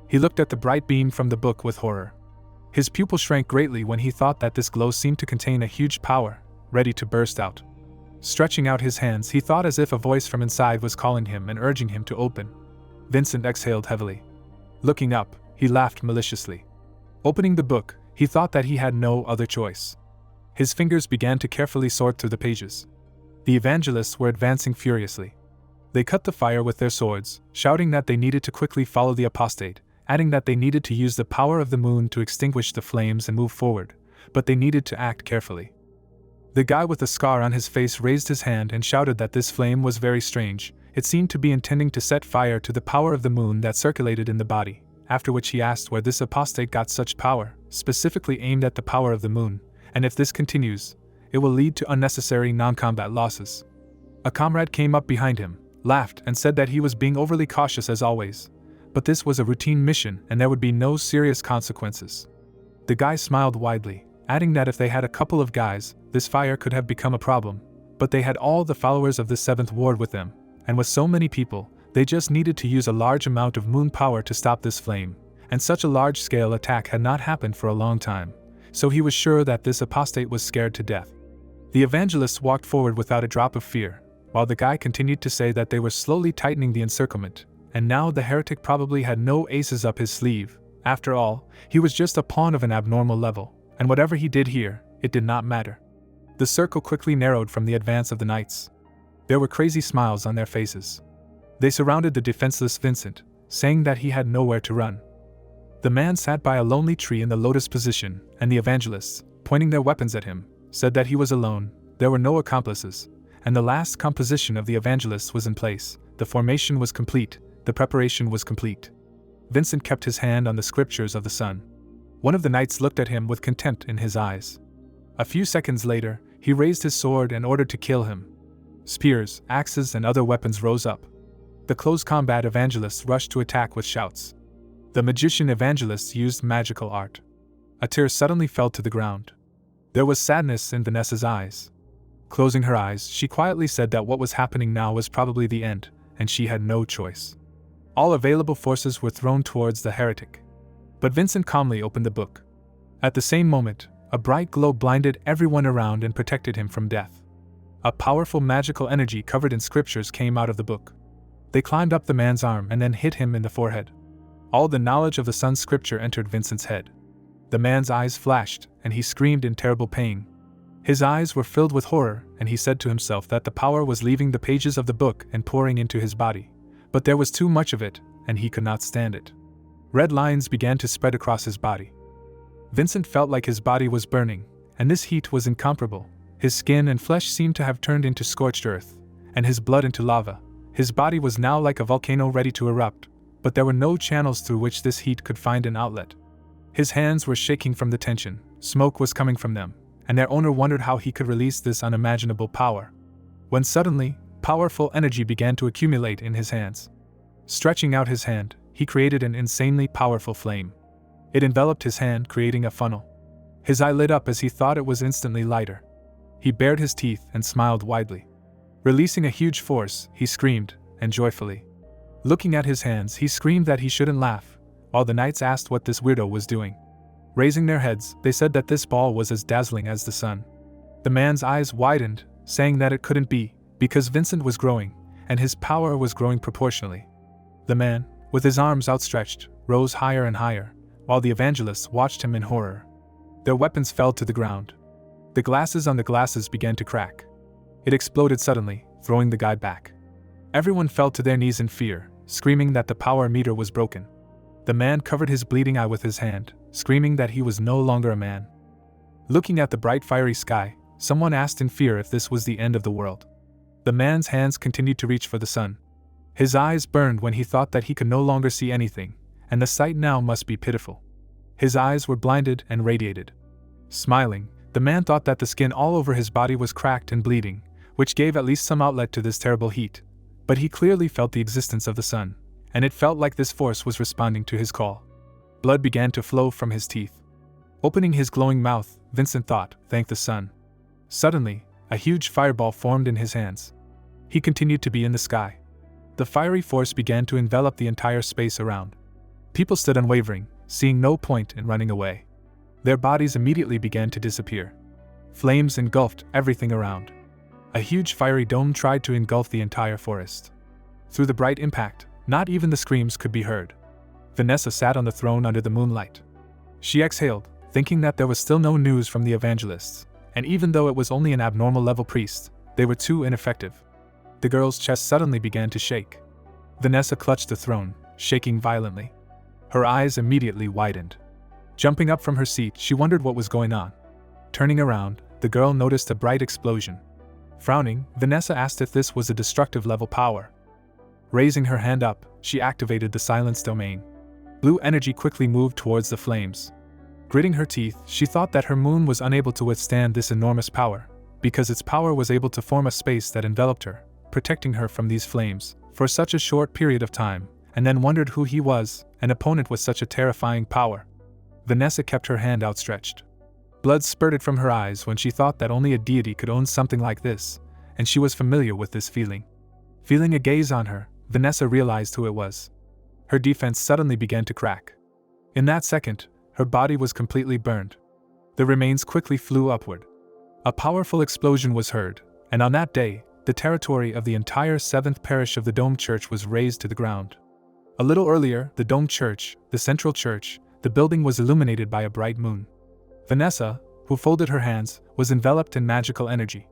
He looked at the bright beam from the book with horror. His pupil shrank greatly when he thought that this glow seemed to contain a huge power, ready to burst out. Stretching out his hands, he thought as if a voice from inside was calling him and urging him to open. Vincent exhaled heavily. Looking up, he laughed maliciously. Opening the book, he thought that he had no other choice. His fingers began to carefully sort through the pages. The evangelists were advancing furiously. They cut the fire with their swords, shouting that they needed to quickly follow the apostate, adding that they needed to use the power of the moon to extinguish the flames and move forward, but they needed to act carefully. The guy with the scar on his face raised his hand and shouted that this flame was very strange. It seemed to be intending to set fire to the power of the moon that circulated in the body, after which he asked where this apostate got such power, specifically aimed at the power of the moon, and if this continues, it will lead to unnecessary non-combat losses. A comrade came up behind him, laughed, and said that he was being overly cautious as always, but this was a routine mission and there would be no serious consequences. The guy smiled widely, adding that if they had a couple of guys, this fire could have become a problem, but they had all the followers of the 7th Ward with them, and with so many people, they just needed to use a large amount of moon power to stop this flame, and such a large-scale attack had not happened for a long time, so he was sure that this apostate was scared to death. The evangelists walked forward without a drop of fear, while the guy continued to say that they were slowly tightening the encirclement, and now the heretic probably had no aces up his sleeve. After all, he was just a pawn of an abnormal level, and whatever he did here, it did not matter. The circle quickly narrowed from the advance of the knights. There were crazy smiles on their faces. They surrounded the defenseless Vincent, saying that he had nowhere to run. The man sat by a lonely tree in the lotus position, and the evangelists, pointing their weapons at him, said that he was alone, there were no accomplices, and the last composition of the evangelists was in place, the formation was complete, the preparation was complete. Vincent kept his hand on the scriptures of the sun. One of the knights looked at him with contempt in his eyes. A few seconds later, he raised his sword and ordered to kill him. Spears, axes, and other weapons rose up. The close combat evangelists rushed to attack with shouts. The magician evangelists used magical art. A tear suddenly fell to the ground. There was sadness in Vanessa's eyes. Closing her eyes, she quietly said that what was happening now was probably the end, and she had no choice. All available forces were thrown towards the heretic. But Vincent calmly opened the book. At the same moment, a bright glow blinded everyone around and protected him from death. A powerful magical energy covered in scriptures came out of the book. They climbed up the man's arm and then hit him in the forehead. All the knowledge of the sun's scripture entered Vincent's head. The man's eyes flashed, and he screamed in terrible pain. His eyes were filled with horror, and he said to himself that the power was leaving the pages of the book and pouring into his body. But there was too much of it, and he could not stand it. Red lines began to spread across his body. Vincent felt like his body was burning, and this heat was incomparable. His skin and flesh seemed to have turned into scorched earth, and his blood into lava. His body was now like a volcano ready to erupt, but there were no channels through which this heat could find an outlet. His hands were shaking from the tension, smoke was coming from them, and their owner wondered how he could release this unimaginable power. When suddenly, powerful energy began to accumulate in his hands. Stretching out his hand, he created an insanely powerful flame. It enveloped his hand, creating a funnel. His eye lit up as he thought it was instantly lighter. He bared his teeth and smiled widely. Releasing a huge force, he screamed, and joyfully. Looking at his hands, he screamed that he shouldn't laugh, while the knights asked what this weirdo was doing. Raising their heads, they said that this ball was as dazzling as the sun. The man's eyes widened, saying that it couldn't be, because Vincent was growing, and his power was growing proportionally. The man, with his arms outstretched, rose higher and higher, while the evangelists watched him in horror. Their weapons fell to the ground. The glasses on the glasses began to crack. It exploded suddenly, throwing the guide back. Everyone fell to their knees in fear, screaming that the power meter was broken. The man covered his bleeding eye with his hand, screaming that he was no longer a man. Looking at the bright fiery sky, someone asked in fear if this was the end of the world. The man's hands continued to reach for the sun. His eyes burned when he thought that he could no longer see anything, and the sight now must be pitiful. His eyes were blinded and radiated. Smiling, the man thought that the skin all over his body was cracked and bleeding, which gave at least some outlet to this terrible heat. But he clearly felt the existence of the sun, and it felt like this force was responding to his call. Blood began to flow from his teeth. Opening his glowing mouth, Vincent thought, "Thank the sun." Suddenly, a huge fireball formed in his hands. He continued to be in the sky. The fiery force began to envelop the entire space around. People stood unwavering, seeing no point in running away. Their bodies immediately began to disappear. Flames engulfed everything around. A huge fiery dome tried to engulf the entire forest. Through the bright impact, not even the screams could be heard. Vanessa sat on the throne under the moonlight. She exhaled, thinking that there was still no news from the evangelists, and even though it was only an abnormal level priest, they were too ineffective. The girl's chest suddenly began to shake. Vanessa clutched the throne, shaking violently. Her eyes immediately widened. Jumping up from her seat, she wondered what was going on. Turning around, the girl noticed a bright explosion. Frowning, Vanessa asked if this was a destructive level power. Raising her hand up, she activated the silence domain. Blue energy quickly moved towards the flames. Gritting her teeth, she thought that her moon was unable to withstand this enormous power, because its power was able to form a space that enveloped her, protecting her from these flames for such a short period of time, and then wondered who he was, an opponent with such a terrifying power. Vanessa kept her hand outstretched. Blood spurted from her eyes when she thought that only a deity could own something like this, and she was familiar with this feeling. Feeling a gaze on her, Vanessa realized who it was. Her defense suddenly began to crack. In that second, her body was completely burned. The remains quickly flew upward. A powerful explosion was heard, and on that day, the territory of the entire 7th parish of the Dome Church was razed to the ground. A little earlier, the Dome Church, the central church, the building was illuminated by a bright moon. Vanessa, who folded her hands, was enveloped in magical energy.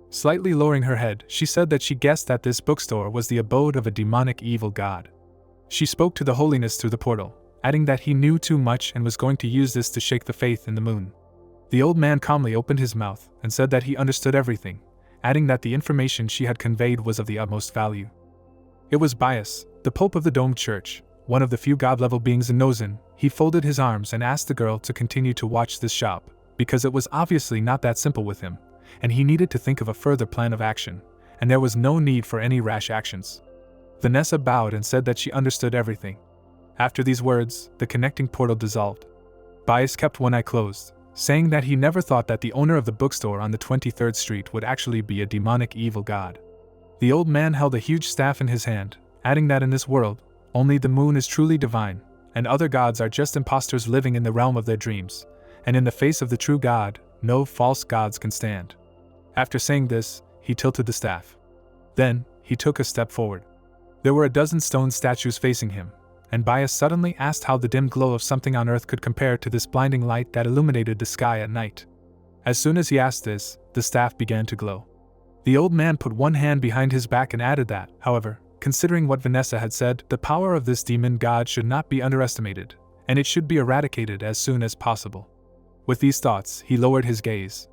Slightly lowering her head, she said that she guessed that this bookstore was the abode of a demonic evil god. She spoke to the holiness through the portal, adding that he knew too much and was going to use this to shake the faith in the moon. The old man calmly opened his mouth and said that he understood everything, adding that the information she had conveyed was of the utmost value. It was Bias, the Pope of the Domed Church, one of the few god-level beings in Nozin. He folded his arms and asked the girl to continue to watch this shop, because it was obviously not that simple with him, and he needed to think of a further plan of action, and there was no need for any rash actions. Vanessa bowed and said that she understood everything. After these words, the connecting portal dissolved. Bias kept one eye closed, saying that he never thought that the owner of the bookstore on the 23rd Street would actually be a demonic evil god. The old man held a huge staff in his hand, adding that in this world, only the moon is truly divine, and other gods are just impostors living in the realm of their dreams, and in the face of the true God, no false gods can stand. After saying this, he tilted the staff. Then, he took a step forward. There were a dozen stone statues facing him, and Bias suddenly asked how the dim glow of something on earth could compare to this blinding light that illuminated the sky at night. As soon as he asked this, the staff began to glow. The old man put one hand behind his back and added that, however, considering what Vanessa had said, the power of this demon god should not be underestimated, and it should be eradicated as soon as possible. With these thoughts, he lowered his gaze.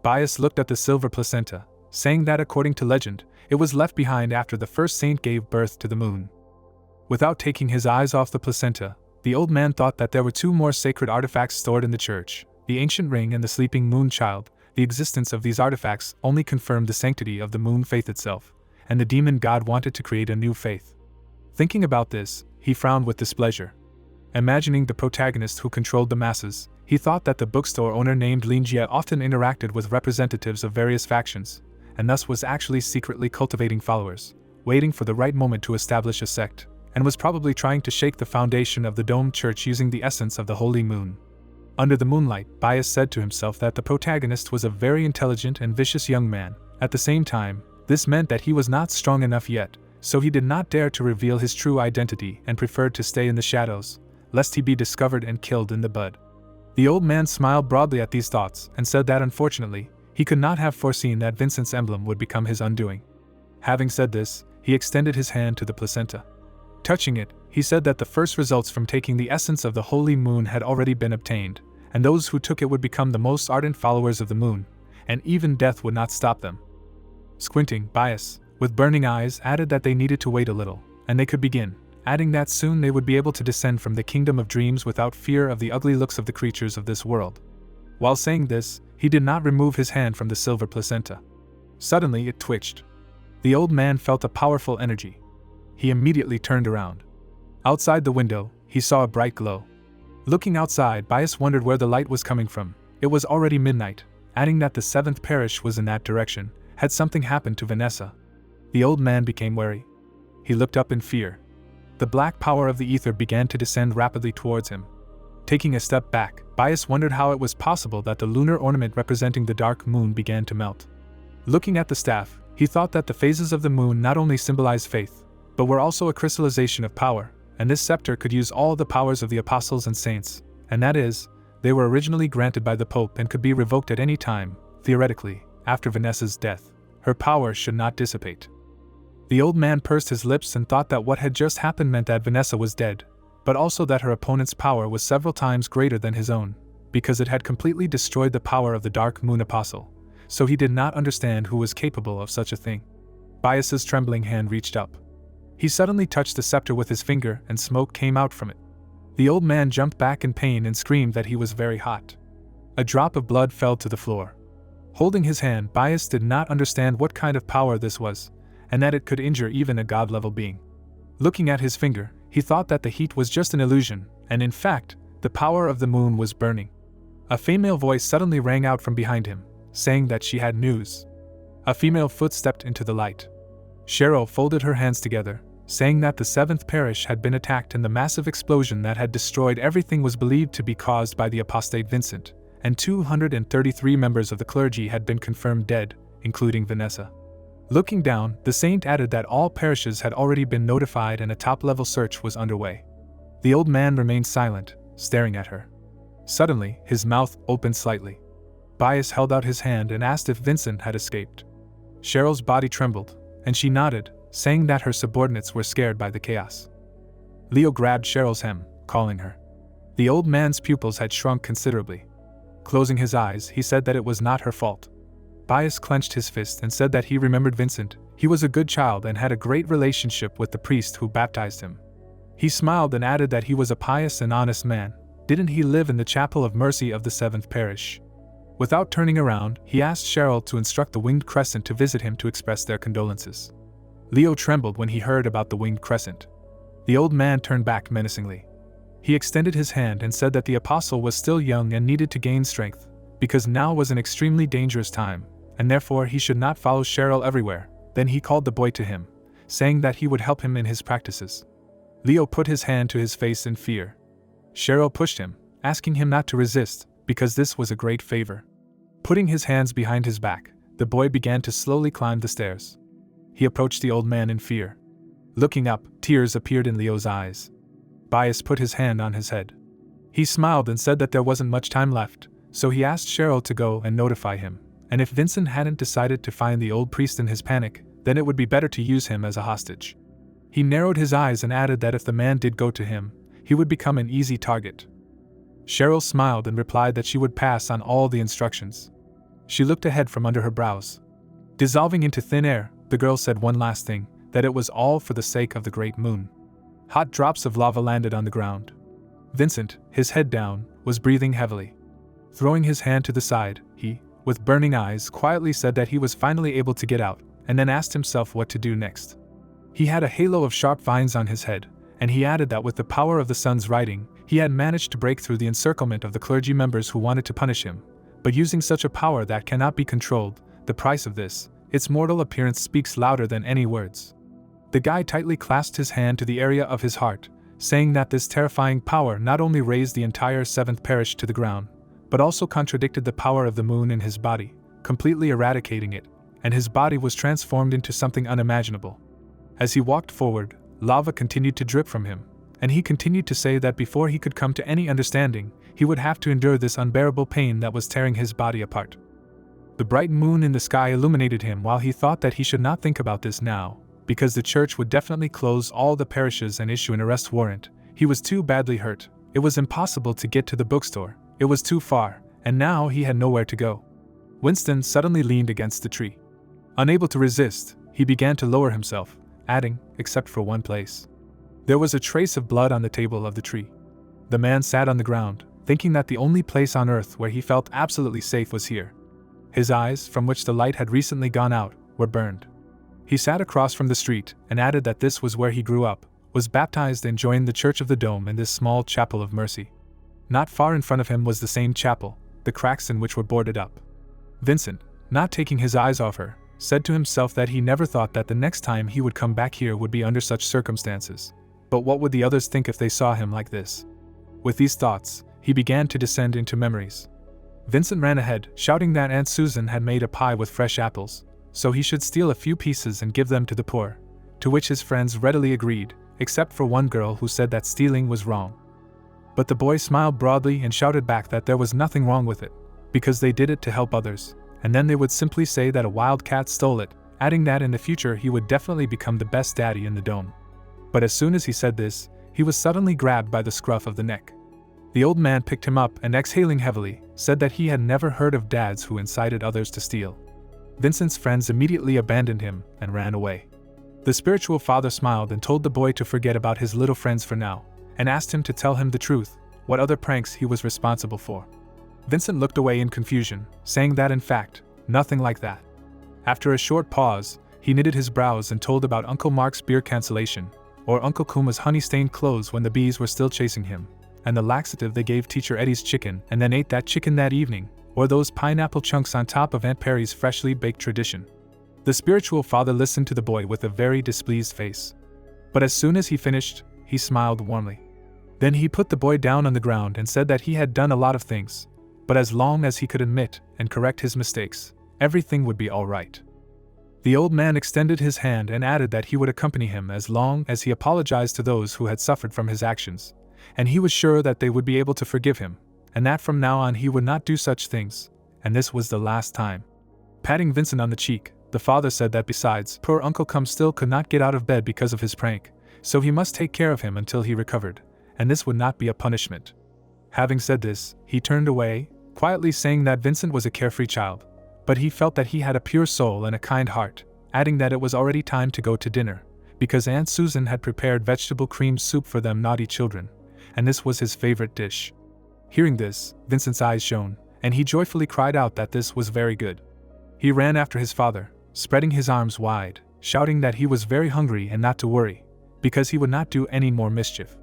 Bias looked at the silver placenta, saying that according to legend, it was left behind after the first saint gave birth to the moon. Without taking his eyes off the placenta, the old man thought that there were two more sacred artifacts stored in the church, the ancient ring and the sleeping moon child. The existence of these artifacts only confirmed the sanctity of the moon faith itself, and the demon god wanted to create a new faith. Thinking about this, he frowned with displeasure. Imagining the protagonist who controlled the masses, he thought that the bookstore owner named Linjie often interacted with representatives of various factions, and thus was actually secretly cultivating followers, waiting for the right moment to establish a sect, and was probably trying to shake the foundation of the domed church using the essence of the holy moon. Under the moonlight, Bias said to himself that the protagonist was a very intelligent and vicious young man. At the same time, this meant that he was not strong enough yet, so he did not dare to reveal his true identity and preferred to stay in the shadows, lest he be discovered and killed in the bud. The old man smiled broadly at these thoughts and said that unfortunately, he could not have foreseen that Vincent's emblem would become his undoing. Having said this, he extended his hand to the placenta. Touching it, he said that the first results from taking the essence of the holy moon had already been obtained, and those who took it would become the most ardent followers of the moon, and even death would not stop them. Squinting, Bias, with burning eyes, added that they needed to wait a little, and they could begin, adding that soon they would be able to descend from the kingdom of dreams without fear of the ugly looks of the creatures of this world. While saying this, he did not remove his hand from the silver placenta. Suddenly it twitched. The old man felt a powerful energy. He immediately turned around. Outside the window, he saw a bright glow. Looking outside, Bias wondered where the light was coming from. It was already midnight, adding that the 7th parish was in that direction. Had something happened to Vanessa? The old man became wary. He looked up in fear. The black power of the ether began to descend rapidly towards him. Taking a step back, Bias wondered how it was possible that the lunar ornament representing the dark moon began to melt. Looking at the staff, he thought that the phases of the moon not only symbolized faith, but were also a crystallization of power, and this scepter could use all the powers of the apostles and saints, and that is, they were originally granted by the Pope and could be revoked at any time. Theoretically, after Vanessa's death, her power should not dissipate. The old man pursed his lips and thought that what had just happened meant that Vanessa was dead, but also that her opponent's power was several times greater than his own, because it had completely destroyed the power of the Dark Moon Apostle, so he did not understand who was capable of such a thing. Bias's trembling hand reached up. He suddenly touched the scepter with his finger and smoke came out from it. The old man jumped back in pain and screamed that he was very hot. A drop of blood fell to the floor. Holding his hand, Bias did not understand what kind of power this was, and that it could injure even a god-level being. Looking at his finger, he thought that the heat was just an illusion, and in fact, the power of the moon was burning. A female voice suddenly rang out from behind him, saying that she had news. A female foot stepped into the light. Cheryl folded her hands together, saying that the 7th parish had been attacked and the massive explosion that had destroyed everything was believed to be caused by the apostate Vincent, and 233 members of the clergy had been confirmed dead, including Vanessa. Looking down, the saint added that all parishes had already been notified and a top-level search was underway. The old man remained silent, staring at her. Suddenly, his mouth opened slightly. Bias held out his hand and asked if Vincent had escaped. Cheryl's body trembled, and she nodded, saying that her subordinates were scared by the chaos. Leo grabbed Cheryl's hem, calling her. The old man's pupils had shrunk considerably. Closing his eyes, he said that it was not her fault. Bias clenched his fist and said that he remembered Vincent. He was a good child and had a great relationship with the priest who baptized him. He smiled and added that he was a pious and honest man. Didn't he live in the chapel of mercy of the 7th parish? Without turning around, he asked Cheryl to instruct the Winged Crescent to visit him to express their condolences. Leo trembled when he heard about the Winged Crescent. The old man turned back menacingly. He extended his hand and said that the apostle was still young and needed to gain strength, because now was an extremely dangerous time, and therefore he should not follow Cheryl everywhere. Then he called the boy to him, saying that he would help him in his practices. Leo put his hand to his face in fear. Cheryl pushed him, asking him not to resist, because this was a great favor. Putting his hands behind his back, the boy began to slowly climb the stairs. He approached the old man in fear. Looking up, tears appeared in Leo's eyes. Bias put his hand on his head. He smiled and said that there wasn't much time left, so he asked Cheryl to go and notify him, and if Vincent hadn't decided to find the old priest in his panic, then it would be better to use him as a hostage. He narrowed his eyes and added that if the man did go to him, he would become an easy target. Cheryl smiled and replied that she would pass on all the instructions. She looked ahead from under her brows. Dissolving into thin air, the girl said one last thing, that it was all for the sake of the great moon. Hot drops of lava landed on the ground. Vincent, his head down, was breathing heavily. Throwing his hand to the side, he, with burning eyes, quietly said that he was finally able to get out, and then asked himself what to do next. He had a halo of sharp vines on his head, and he added that with the power of the sun's writing, he had managed to break through the encirclement of the clergy members who wanted to punish him. But using such a power that cannot be controlled, the price of this, its mortal appearance speaks louder than any words. The guy tightly clasped his hand to the area of his heart, saying that this terrifying power not only raised the entire 7th parish to the ground, but also contradicted the power of the moon in his body, completely eradicating it, and his body was transformed into something unimaginable. As he walked forward, lava continued to drip from him, and he continued to say that before he could come to any understanding, he would have to endure this unbearable pain that was tearing his body apart. The bright moon in the sky illuminated him while he thought that he should not think about this now, because the church would definitely close all the parishes and issue an arrest warrant. He was too badly hurt. It was impossible to get to the bookstore. It was too far, and now he had nowhere to go. Winston suddenly leaned against the tree. Unable to resist, he began to lower himself, adding, except for one place. There was a trace of blood on the table of the tree. The man sat on the ground, thinking that the only place on earth where he felt absolutely safe was here. His eyes, from which the light had recently gone out, were burned. He sat across from the street and added that this was where he grew up, was baptized and joined the Church of the Dome in this small chapel of mercy. Not far in front of him was the same chapel, the cracks in which were boarded up. Vincent, not taking his eyes off her, said to himself that he never thought that the next time he would come back here would be under such circumstances. But what would the others think if they saw him like this? With these thoughts, he began to descend into memories. Vincent ran ahead, shouting that Aunt Susan had made a pie with fresh apples, so he should steal a few pieces and give them to the poor, to which his friends readily agreed, except for one girl who said that stealing was wrong. But the boy smiled broadly and shouted back that there was nothing wrong with it, because they did it to help others, and then they would simply say that a wild cat stole it, adding that in the future he would definitely become the best daddy in the dome. But as soon as he said this, he was suddenly grabbed by the scruff of the neck. The old man picked him up and, exhaling heavily, said that he had never heard of dads who incited others to steal. Vincent's friends immediately abandoned him and ran away. The spiritual father smiled and told the boy to forget about his little friends for now, and asked him to tell him the truth, what other pranks he was responsible for. Vincent looked away in confusion, saying that in fact, nothing like that. After a short pause, he knitted his brows and told about Uncle Mark's beer cancellation, or Uncle Kuma's honey-stained clothes when the bees were still chasing him, and the laxative they gave Teacher Eddie's chicken and then ate that chicken that evening, or those pineapple chunks on top of Aunt Perry's freshly baked tradition. The spiritual father listened to the boy with a very displeased face. But as soon as he finished, he smiled warmly. Then he put the boy down on the ground and said that he had done a lot of things, but as long as he could admit and correct his mistakes, everything would be all right. The old man extended his hand and added that he would accompany him as long as he apologized to those who had suffered from his actions, and he was sure that they would be able to forgive him, and that from now on he would not do such things, and this was the last time. Patting Vincent on the cheek, the father said that besides, poor Uncle Cum still could not get out of bed because of his prank, so he must take care of him until he recovered, and this would not be a punishment. Having said this, he turned away, quietly saying that Vincent was a carefree child, but he felt that he had a pure soul and a kind heart, adding that it was already time to go to dinner, because Aunt Susan had prepared vegetable cream soup for them naughty children, and this was his favorite dish. Hearing this, Vincent's eyes shone, and he joyfully cried out that this was very good. He ran after his father, spreading his arms wide, shouting that he was very hungry and not to worry, because he would not do any more mischief.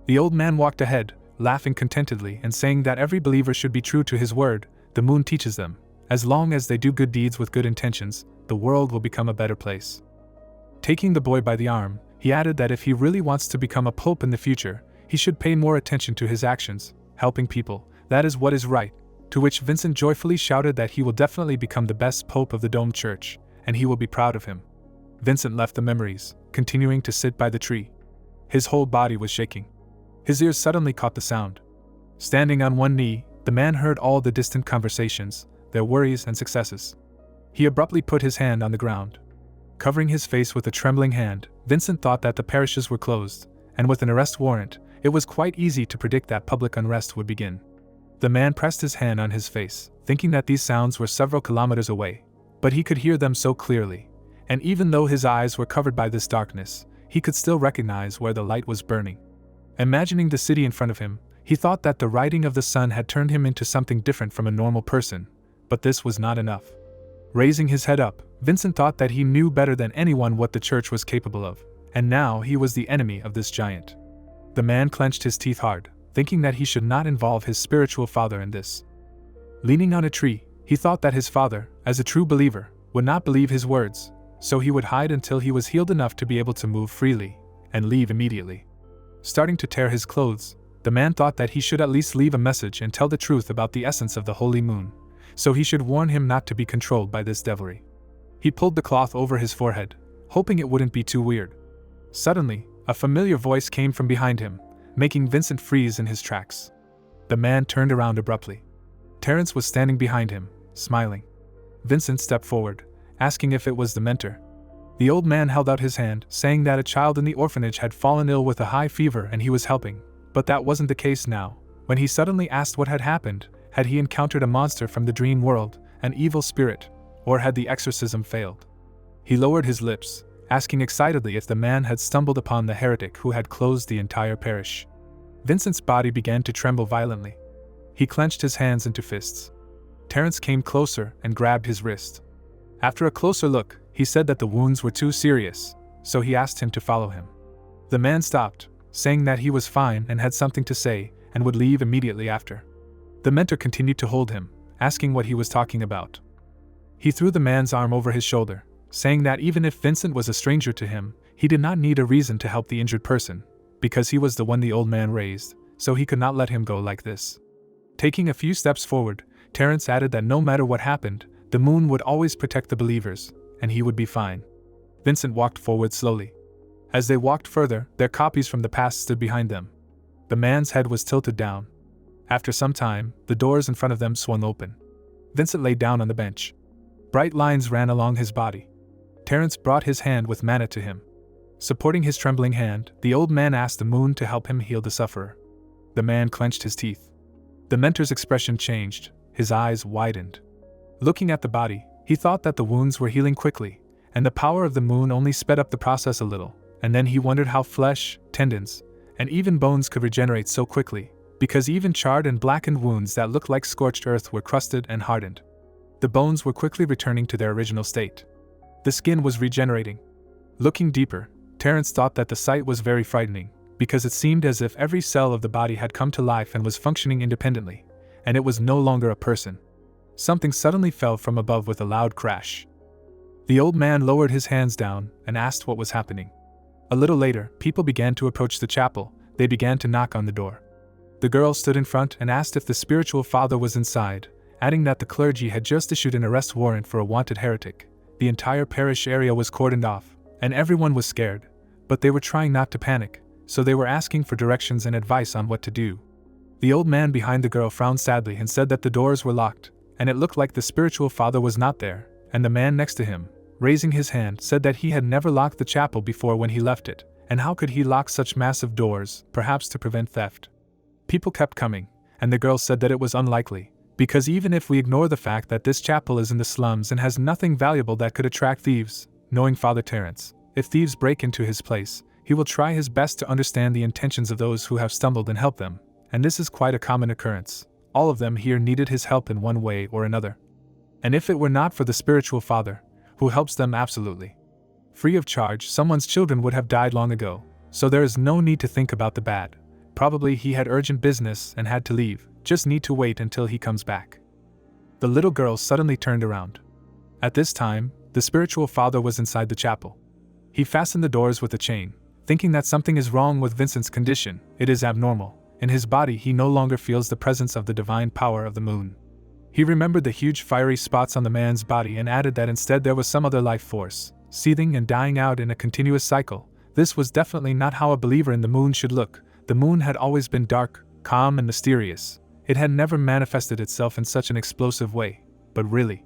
The old man walked ahead, laughing contentedly and saying that every believer should be true to his word. The moon teaches them, as long as they do good deeds with good intentions, the world will become a better place. Taking the boy by the arm, he added that if he really wants to become a pope in the future, he should pay more attention to his actions, helping people, that is what is right, to which Vincent joyfully shouted that he will definitely become the best pope of the Dome Church, and he will be proud of him. Vincent left the memories, continuing to sit by the tree. His whole body was shaking. His ears suddenly caught the sound. Standing on one knee, the man heard all the distant conversations, their worries and successes. He abruptly put his hand on the ground. Covering his face with a trembling hand, Vincent thought that the parishes were closed, and with an arrest warrant, it was quite easy to predict that public unrest would begin. The man pressed his hand on his face, thinking that these sounds were several kilometers away, but he could hear them so clearly, and even though his eyes were covered by this darkness, he could still recognize where the light was burning. Imagining the city in front of him, he thought that the rising of the sun had turned him into something different from a normal person, but this was not enough. Raising his head up, Vincent thought that he knew better than anyone what the church was capable of, and now he was the enemy of this giant. The man clenched his teeth hard, thinking that he should not involve his spiritual father in this. Leaning on a tree, he thought that his father, as a true believer, would not believe his words, so he would hide until he was healed enough to be able to move freely, and leave immediately. Starting to tear his clothes, the man thought that he should at least leave a message and tell the truth about the essence of the holy moon, so he should warn him not to be controlled by this devilry. He pulled the cloth over his forehead, hoping it wouldn't be too weird. Suddenly, A familiar voice came from behind him, making Vincent freeze in his tracks. The man turned around abruptly. Terence was standing behind him, smiling. Vincent stepped forward, asking if it was the mentor. The old man held out his hand, saying that a child in the orphanage had fallen ill with a high fever and he was helping. But that wasn't the case now, when he suddenly asked what had happened. Had he encountered a monster from the dream world, an evil spirit, or had the exorcism failed? He lowered his lips, asking excitedly if the man had stumbled upon the heretic who had closed the entire parish. Vincent's body began to tremble violently. He clenched his hands into fists. Terence came closer and grabbed his wrist. After a closer look, he said that the wounds were too serious, so he asked him to follow him. The man stopped, saying that he was fine and had something to say, and would leave immediately after. The mentor continued to hold him, asking what he was talking about. He threw the man's arm over his shoulder, saying that even if Vincent was a stranger to him, he did not need a reason to help the injured person, because he was the one the old man raised, so he could not let him go like this. Taking a few steps forward, Terence added that no matter what happened, the moon would always protect the believers, and he would be fine. Vincent walked forward slowly. As they walked further, their copies from the past stood behind them. The man's head was tilted down. After some time, the doors in front of them swung open. Vincent lay down on the bench. Bright lines ran along his body. Terence brought his hand with mana to him. Supporting his trembling hand, the old man asked the moon to help him heal the sufferer. The man clenched his teeth. The mentor's expression changed, his eyes widened. Looking at the body, he thought that the wounds were healing quickly, and the power of the moon only sped up the process a little, and then he wondered how flesh, tendons, and even bones could regenerate so quickly, because even charred and blackened wounds that looked like scorched earth were crusted and hardened. The bones were quickly returning to their original state. The skin was regenerating. Looking deeper, Terence thought that the sight was very frightening, because it seemed as if every cell of the body had come to life and was functioning independently, and it was no longer a person. Something suddenly fell from above with a loud crash. The old man lowered his hands down and asked what was happening. A little later, people began to approach the chapel. They began to knock on the door. The girl stood in front and asked if the spiritual father was inside, adding that the clergy had just issued an arrest warrant for a wanted heretic. The entire parish area was cordoned off, and everyone was scared, but they were trying not to panic, so they were asking for directions and advice on what to do. The old man behind the girl frowned sadly and said that the doors were locked, and it looked like the spiritual father was not there, and the man next to him, raising his hand, said that he had never locked the chapel before when he left it, and how could he lock such massive doors, perhaps to prevent theft? People kept coming, and the girl said that it was unlikely, because even if we ignore the fact that this chapel is in the slums and has nothing valuable that could attract thieves, knowing Father Terence, if thieves break into his place, he will try his best to understand the intentions of those who have stumbled and help them, and this is quite a common occurrence. All of them here needed his help in one way or another. And if it were not for the spiritual father, who helps them absolutely free of charge, someone's children would have died long ago, so there is no need to think about the bad. Probably he had urgent business and had to leave, just need to wait until he comes back. The little girl suddenly turned around. At this time, the spiritual father was inside the chapel. He fastened the doors with a chain, thinking that something is wrong with Vincent's condition. It is abnormal. In his body he no longer feels the presence of the divine power of the moon. He remembered the huge fiery spots on the man's body and added that instead there was some other life force, seething and dying out in a continuous cycle. This was definitely not how a believer in the moon should look. The moon had always been dark, calm and mysterious. It had never manifested itself in such an explosive way, but really.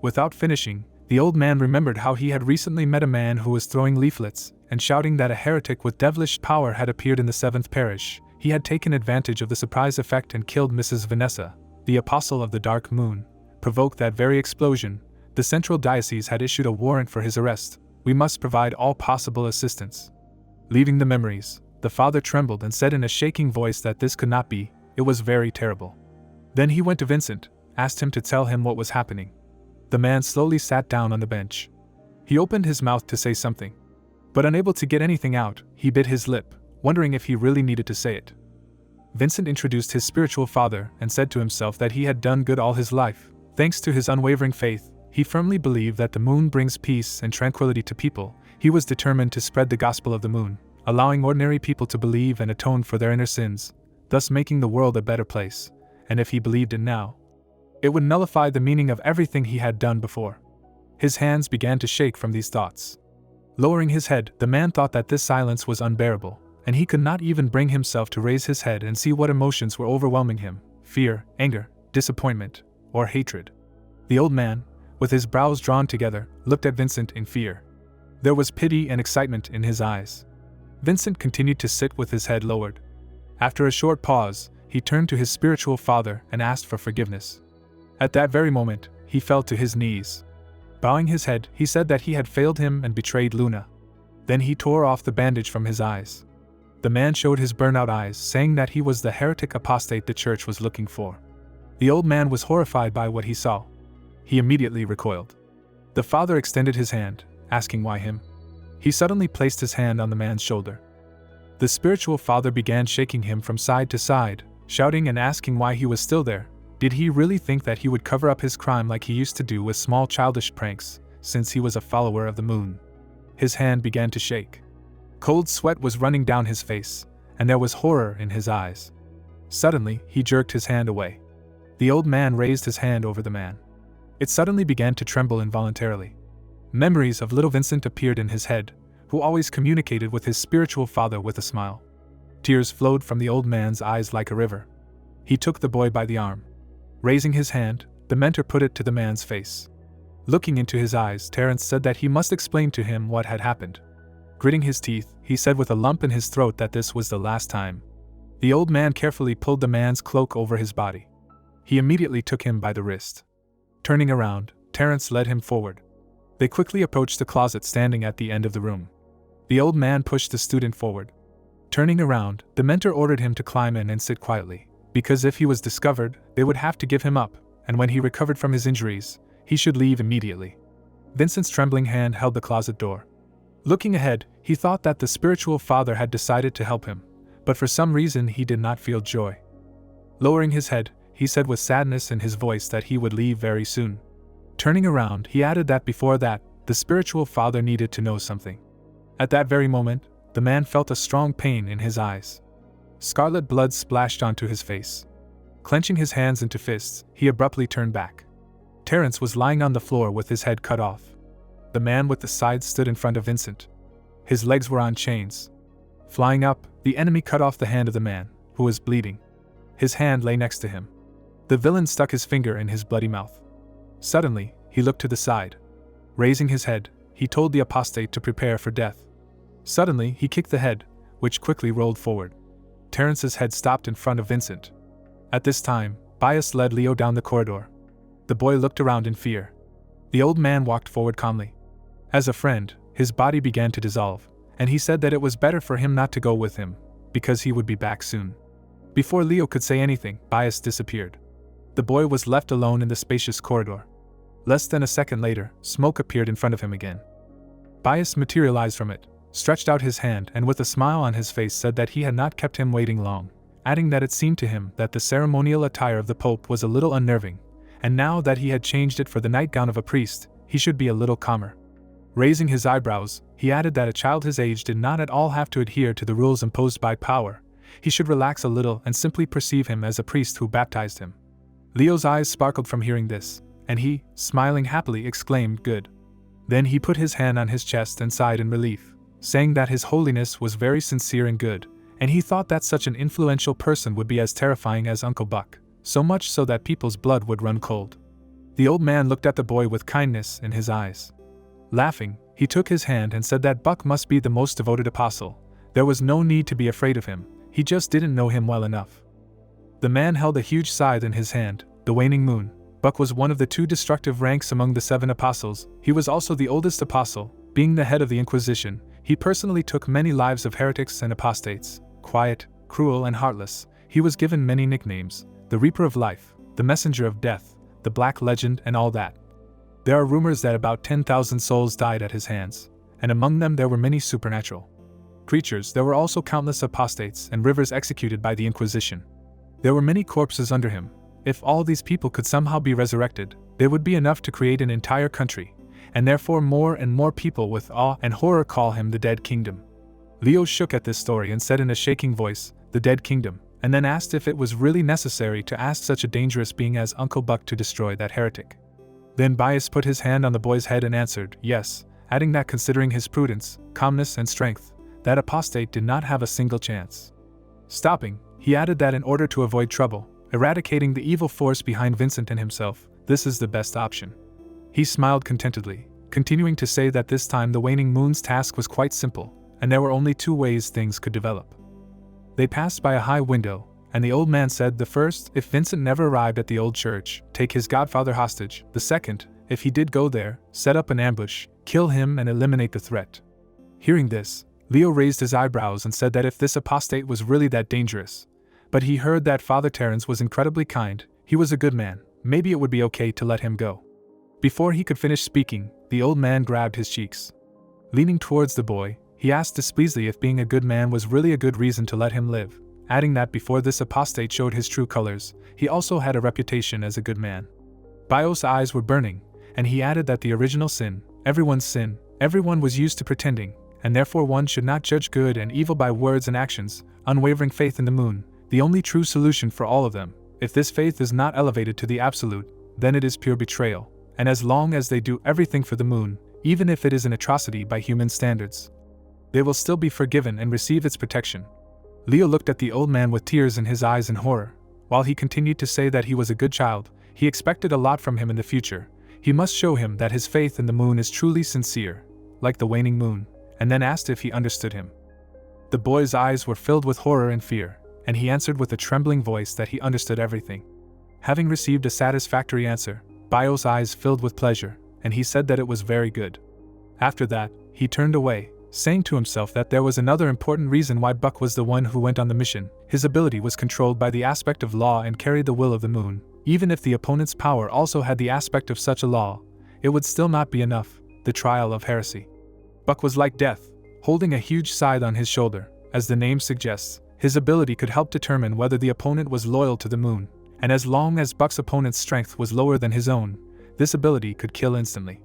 Without finishing, the old man remembered how he had recently met a man who was throwing leaflets and shouting that a heretic with devilish power had appeared in the 7th parish. He had taken advantage of the surprise effect and killed Mrs. Vanessa, the apostle of the dark moon. Provoked that very explosion, the central diocese had issued a warrant for his arrest. We must provide all possible assistance. Leaving the memories, the father trembled and said in a shaking voice that this could not be. It was very terrible. Then he went to Vincent, asked him to tell him what was happening. The man slowly sat down on the bench. He opened his mouth to say something, but unable to get anything out, he bit his lip, wondering if he really needed to say it. Vincent introduced his spiritual father and said to himself that he had done good all his life. Thanks to his unwavering faith, he firmly believed that the moon brings peace and tranquility to people. He was determined to spread the gospel of the moon, allowing ordinary people to believe and atone for their inner sins, thus making the world a better place. And if he believed it now, it would nullify the meaning of everything he had done before. His hands began to shake from these thoughts. Lowering his head, the man thought that this silence was unbearable, and he could not even bring himself to raise his head and see what emotions were overwhelming him: fear, anger, disappointment, or hatred. The old man, with his brows drawn together, looked at Vincent in fear. There was pity and excitement in his eyes. Vincent continued to sit with his head lowered. After a short pause, he turned to his spiritual father and asked for forgiveness. At that very moment, he fell to his knees. Bowing his head, he said that he had failed him and betrayed Luna. Then he tore off the bandage from his eyes. The man showed his burnout eyes, saying that he was the heretic apostate the church was looking for. The old man was horrified by what he saw. He immediately recoiled. The father extended his hand, asking why him. He suddenly placed his hand on the man's shoulder. The spiritual father began shaking him from side to side, shouting and asking why he was still there. Did he really think that he would cover up his crime like he used to do with small childish pranks, since he was a follower of the moon? His hand began to shake. Cold sweat was running down his face, and there was horror in his eyes. Suddenly, he jerked his hand away. The old man raised his hand over the man. It suddenly began to tremble involuntarily. Memories of little Vincent appeared in his head, who always communicated with his spiritual father with a smile. Tears flowed from the old man's eyes like a river. He took the boy by the arm. Raising his hand, the mentor put it to the man's face. Looking into his eyes, Terence said that he must explain to him what had happened. Gritting his teeth, he said with a lump in his throat that this was the last time. The old man carefully pulled the man's cloak over his body. He immediately took him by the wrist. Turning around, Terence led him forward. They quickly approached the closet standing at the end of the room. The old man pushed the student forward. Turning around, the mentor ordered him to climb in and sit quietly, because if he was discovered, they would have to give him up, and when he recovered from his injuries, he should leave immediately. Vincent's trembling hand held the closet door. Looking ahead, he thought that the spiritual father had decided to help him, but for some reason he did not feel joy. Lowering his head, he said with sadness in his voice that he would leave very soon. Turning around, he added that before that, the spiritual father needed to know something. At that very moment, the man felt a strong pain in his eyes. Scarlet blood splashed onto his face. Clenching his hands into fists, he abruptly turned back. Terence was lying on the floor with his head cut off. The man with the sides stood in front of Vincent. His legs were on chains. Flying up, the enemy cut off the hand of the man, who was bleeding. His hand lay next to him. The villain stuck his finger in his bloody mouth. Suddenly, he looked to the side. Raising his head, he told the apostate to prepare for death. Suddenly, he kicked the head, which quickly rolled forward. Terence's head stopped in front of Vincent. At this time, Bias led Leo down the corridor. The boy looked around in fear. The old man walked forward calmly. As a friend, his body began to dissolve, and he said that it was better for him not to go with him, because he would be back soon. Before Leo could say anything, Bias disappeared. The boy was left alone in the spacious corridor. Less than a second later, smoke appeared in front of him again. Bias materialized from it, stretched out his hand, and with a smile on his face said that he had not kept him waiting long, adding that it seemed to him that the ceremonial attire of the Pope was a little unnerving, and now that he had changed it for the nightgown of a priest, he should be a little calmer. Raising his eyebrows, he added that a child his age did not at all have to adhere to the rules imposed by power. He should relax a little and simply perceive him as a priest who baptized him. Leo's eyes sparkled from hearing this, and he, smiling happily, exclaimed, "Good." Then he put his hand on his chest and sighed in relief, saying that His Holiness was very sincere and good, and he thought that such an influential person would be as terrifying as Uncle Buck, so much so that people's blood would run cold. The old man looked at the boy with kindness in his eyes. Laughing, he took his hand and said that Buck must be the most devoted apostle. There was no need to be afraid of him, he just didn't know him well enough. The man held a huge scythe in his hand, the waning moon. Buck was one of the two destructive ranks among the 7 apostles. He was also the oldest apostle, being the head of the Inquisition. He personally took many lives of heretics and apostates. Quiet, cruel, and heartless, he was given many nicknames: the Reaper of Life, the Messenger of Death, the Black Legend, and all that. There are rumors that about 10,000 souls died at his hands, and among them there were many supernatural creatures. There were also countless apostates and rivers executed by the Inquisition. There were many corpses under him. If all these people could somehow be resurrected, they would be enough to create an entire country, and therefore more and more people with awe and horror call him the Dead Kingdom. Leo shook at this story and said in a shaking voice, "The Dead Kingdom," and then asked if it was really necessary to ask such a dangerous being as Uncle Buck to destroy that heretic. Then Bias put his hand on the boy's head and answered, "Yes, adding that considering his prudence, calmness, and strength, that apostate did not have a single chance. Stopping, he added that in order to avoid trouble, eradicating the evil force behind Vincent and himself, this is the best option. He smiled contentedly, continuing to say that this time the waning moon's task was quite simple, and there were only two ways things could develop. They passed by a high window, and the old man said the first, if Vincent never arrived at the old church, take his godfather hostage; the second, if he did go there, set up an ambush, kill him and eliminate the threat. Hearing this, Leo raised his eyebrows and said that if this apostate was really that dangerous, but he heard that Father Terence was incredibly kind, he was a good man, maybe it would be okay to let him go. Before he could finish speaking, the old man grabbed his cheeks. Leaning towards the boy, he asked displeasedly if being a good man was really a good reason to let him live, adding that before this apostate showed his true colors, he also had a reputation as a good man. Bio's eyes were burning, and he added that the original sin, everyone was used to pretending, and therefore one should not judge good and evil by words and actions, unwavering faith in the moon, the only true solution for all of them. If this faith is not elevated to the absolute, then it is pure betrayal, and as long as they do everything for the moon, even if it is an atrocity by human standards, they will still be forgiven and receive its protection. Leo looked at the old man with tears in his eyes in horror. While he continued to say that he was a good child, he expected a lot from him in the future. He must show him that his faith in the moon is truly sincere, like the waning moon, and then asked if he understood him. The boy's eyes were filled with horror and fear, and he answered with a trembling voice that he understood everything. Having received a satisfactory answer, Bio's eyes filled with pleasure, and he said that it was very good. After that, he turned away, saying to himself that there was another important reason why Buck was the one who went on the mission. His ability was controlled by the aspect of law and carried the will of the moon. Even if the opponent's power also had the aspect of such a law, it would still not be enough, the trial of heresy. Buck was like death, holding a huge scythe on his shoulder. As the name suggests, his ability could help determine whether the opponent was loyal to the moon, and as long as Buck's opponent's strength was lower than his own, this ability could kill instantly.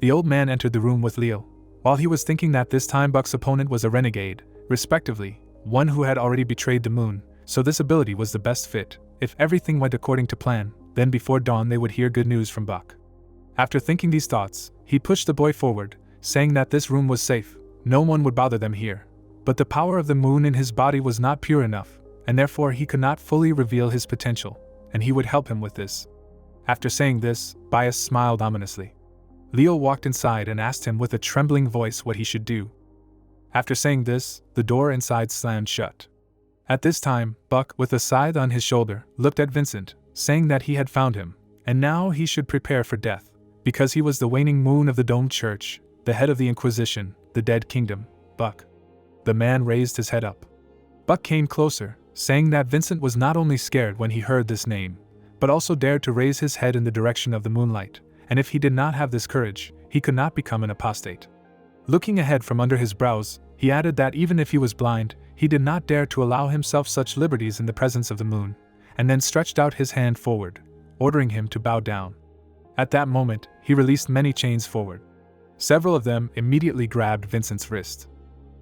The old man entered the room with Leo. While he was thinking that this time Buck's opponent was a renegade, respectively, one who had already betrayed the moon, so this ability was the best fit. If everything went according to plan, then before dawn they would hear good news from Buck. After thinking these thoughts, he pushed the boy forward, saying that this room was safe, no one would bother them here. But the power of the moon in his body was not pure enough, and therefore he could not fully reveal his potential, and he would help him with this. After saying this, Bias smiled ominously. Leo walked inside and asked him with a trembling voice what he should do. After saying this, the door inside slammed shut. At this time, Buck, with a scythe on his shoulder, looked at Vincent, saying that he had found him, and now he should prepare for death, because he was the waning moon of the domed church, the head of the Inquisition, the dead kingdom. Buck. The man raised his head up. Buck came closer, saying that Vincent was not only scared when he heard this name, but also dared to raise his head in the direction of the moonlight, and if he did not have this courage, he could not become an apostate. Looking ahead from under his brows, he added that even if he was blind, he did not dare to allow himself such liberties in the presence of the moon, and then stretched out his hand forward, ordering him to bow down. At that moment, he released many chains forward. Several of them immediately grabbed Vincent's wrist.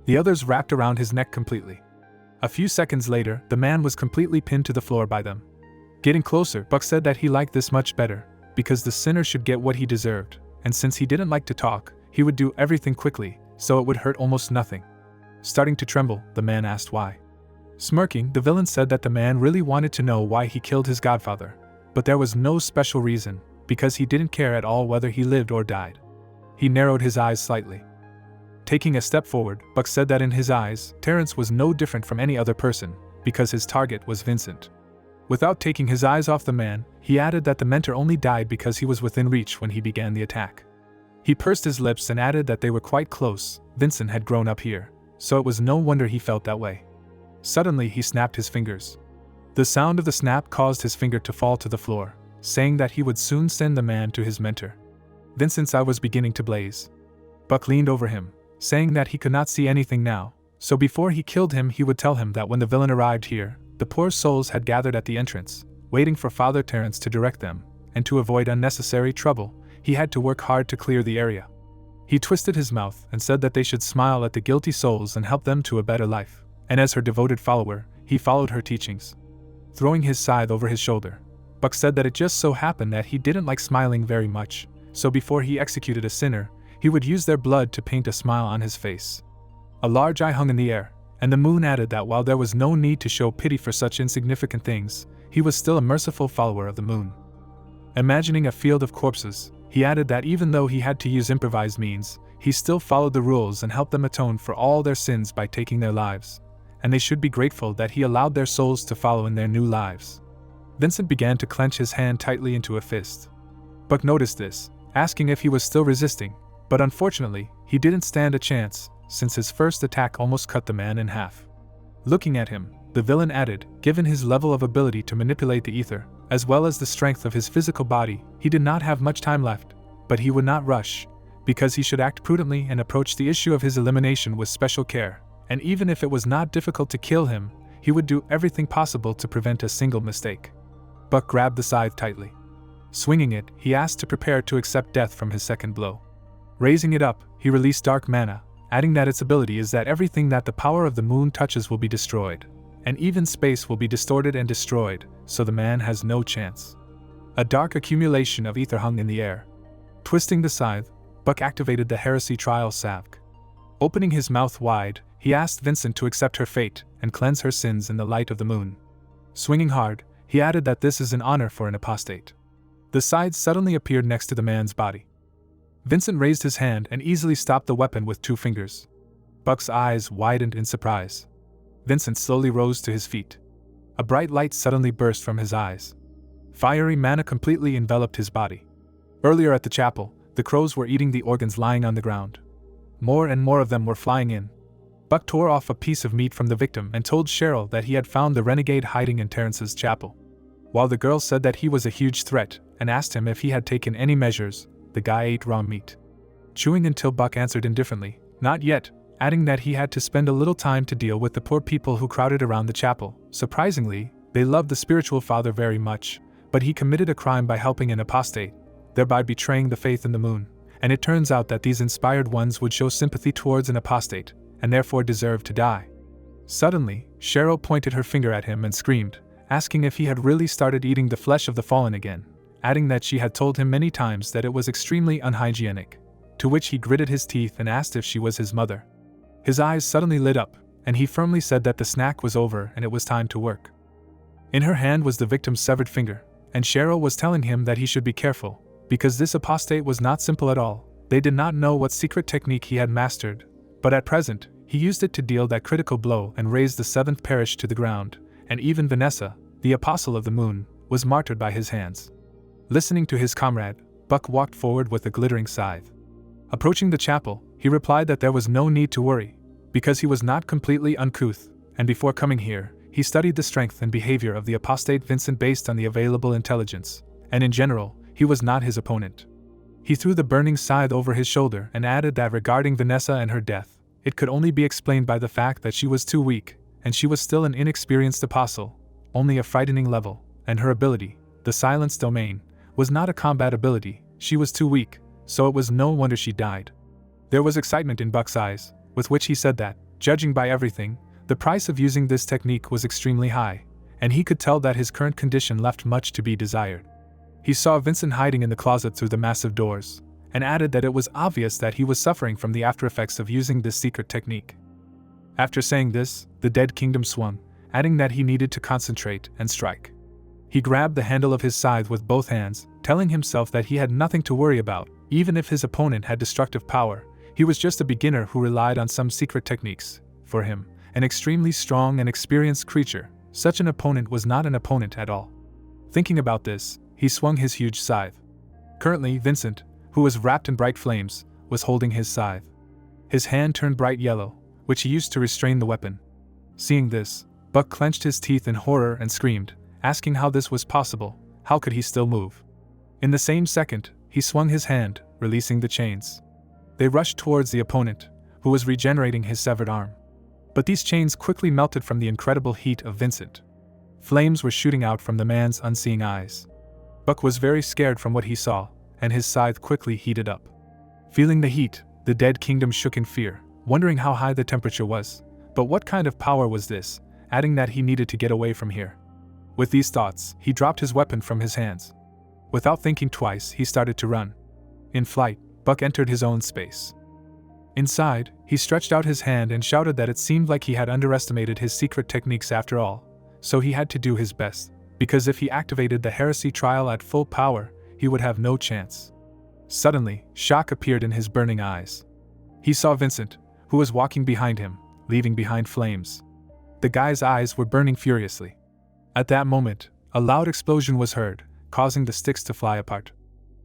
The others wrapped around his neck completely. A few seconds later, the man was completely pinned to the floor by them. Getting closer, Buck said that he liked this much better, because the sinner should get what he deserved, and since he didn't like to talk, he would do everything quickly, so it would hurt almost nothing. Starting to tremble, the man asked why. Smirking, the villain said that the man really wanted to know why he killed his godfather, but there was no special reason, because he didn't care at all whether he lived or died. He narrowed his eyes slightly. Taking a step forward, Buck said that in his eyes, Terence was no different from any other person, because his target was Vincent. Without taking his eyes off the man, he added that the mentor only died because he was within reach when he began the attack. He pursed his lips and added that they were quite close. Vincent had grown up here, so it was no wonder he felt that way. Suddenly he snapped his fingers. The sound of the snap caused his finger to fall to the floor, saying that he would soon send the man to his mentor. Vincent's eye was beginning to blaze. Buck leaned over him, saying that he could not see anything now, so before he killed him he would tell him that when the villain arrived here, the poor souls had gathered at the entrance, waiting for Father Terence to direct them, and to avoid unnecessary trouble, he had to work hard to clear the area. He twisted his mouth and said that they should smile at the guilty souls and help them to a better life, and as her devoted follower, he followed her teachings. Throwing his scythe over his shoulder, Buck said that it just so happened that he didn't like smiling very much, so before he executed a sinner, he would use their blood to paint a smile on his face. A large eye hung in the air, and the moon added that while there was no need to show pity for such insignificant things, he was still a merciful follower of the moon. Imagining a field of corpses, he added that even though he had to use improvised means, he still followed the rules and helped them atone for all their sins by taking their lives, and they should be grateful that he allowed their souls to follow in their new lives. Vincent began to clench his hand tightly into a fist. Buck noticed this, asking if he was still resisting, but unfortunately, he didn't stand a chance, since his first attack almost cut the man in half. Looking at him, the villain added, given his level of ability to manipulate the ether, as well as the strength of his physical body, he did not have much time left, but he would not rush, because he should act prudently and approach the issue of his elimination with special care, and even if it was not difficult to kill him, he would do everything possible to prevent a single mistake. Buck grabbed the scythe tightly. Swinging it, he asked to prepare to accept death from his second blow. Raising it up, he released dark mana, adding that its ability is that everything that the power of the moon touches will be destroyed, and even space will be distorted and destroyed, so the man has no chance. A dark accumulation of ether hung in the air. Twisting the scythe, Buck activated the heresy trial salve. Opening his mouth wide, he asked Vincent to accept her fate and cleanse her sins in the light of the moon. Swinging hard, he added that this is an honor for an apostate. The scythe suddenly appeared next to the man's body. Vincent raised his hand and easily stopped the weapon with 2 fingers. Buck's eyes widened in surprise. Vincent slowly rose to his feet. A bright light suddenly burst from his eyes. Fiery mana completely enveloped his body. Earlier at the chapel, the crows were eating the organs lying on the ground. More and more of them were flying in. Buck tore off a piece of meat from the victim and told Cheryl that he had found the renegade hiding in Terrence's chapel. While the girl said that he was a huge threat and asked him if he had taken any measures, the guy ate raw meat. Chewing until Buck answered indifferently, "Not yet," adding that he had to spend a little time to deal with the poor people who crowded around the chapel. Surprisingly, they loved the spiritual father very much, but he committed a crime by helping an apostate, thereby betraying the faith in the moon, and it turns out that these inspired ones would show sympathy towards an apostate, and therefore deserve to die. Suddenly, Cheryl pointed her finger at him and screamed, asking if he had really started eating the flesh of the fallen again, adding that she had told him many times that it was extremely unhygienic, to which he gritted his teeth and asked if she was his mother. His eyes suddenly lit up, and he firmly said that the snack was over and it was time to work. In her hand was the victim's severed finger, and Cheryl was telling him that he should be careful, because this apostate was not simple at all. They did not know what secret technique he had mastered, but at present, he used it to deal that critical blow and raise the 7th parish to the ground, and even Vanessa, the apostle of the moon, was martyred by his hands. Listening to his comrade, Buck walked forward with a glittering scythe. Approaching the chapel, he replied that there was no need to worry, because he was not completely uncouth, and before coming here, he studied the strength and behavior of the apostate Vincent based on the available intelligence, and in general, he was not his opponent. He threw the burning scythe over his shoulder and added that regarding Vanessa and her death, it could only be explained by the fact that she was too weak, and she was still an inexperienced apostle, only a frightening level, and her ability, the silence domain, was not a combat ability. She was too weak, so it was no wonder she died. There was excitement in Buck's eyes, with which he said that, judging by everything, the price of using this technique was extremely high, and he could tell that his current condition left much to be desired. He saw Vincent hiding in the closet through the massive doors, and added that it was obvious that he was suffering from the aftereffects of using this secret technique. After saying this, the dead kingdom swung, adding that he needed to concentrate and strike. He grabbed the handle of his scythe with both hands, telling himself that he had nothing to worry about, even if his opponent had destructive power. He was just a beginner who relied on some secret techniques. For him, an extremely strong and experienced creature, such an opponent was not an opponent at all. Thinking about this, he swung his huge scythe. Currently, Vincent, who was wrapped in bright flames, was holding his scythe. His hand turned bright yellow, which he used to restrain the weapon. Seeing this, Buck clenched his teeth in horror and screamed, asking how this was possible. How could he still move? In the same second, he swung his hand, releasing the chains. They rushed towards the opponent, who was regenerating his severed arm. But these chains quickly melted from the incredible heat of Vincent. Flames were shooting out from the man's unseeing eyes. Buck was very scared from what he saw, and his scythe quickly heated up. Feeling the heat, the dead kingdom shook in fear, wondering how high the temperature was. But what kind of power was this, adding that he needed to get away from here. With these thoughts, he dropped his weapon from his hands. Without thinking twice, he started to run. In flight, Buck entered his own space. Inside, he stretched out his hand and shouted that it seemed like he had underestimated his secret techniques after all, so he had to do his best, because if he activated the heresy trial at full power, he would have no chance. Suddenly, shock appeared in his burning eyes. He saw Vincent, who was walking behind him, leaving behind flames. The guy's eyes were burning furiously. At that moment, a loud explosion was heard, causing the sticks to fly apart.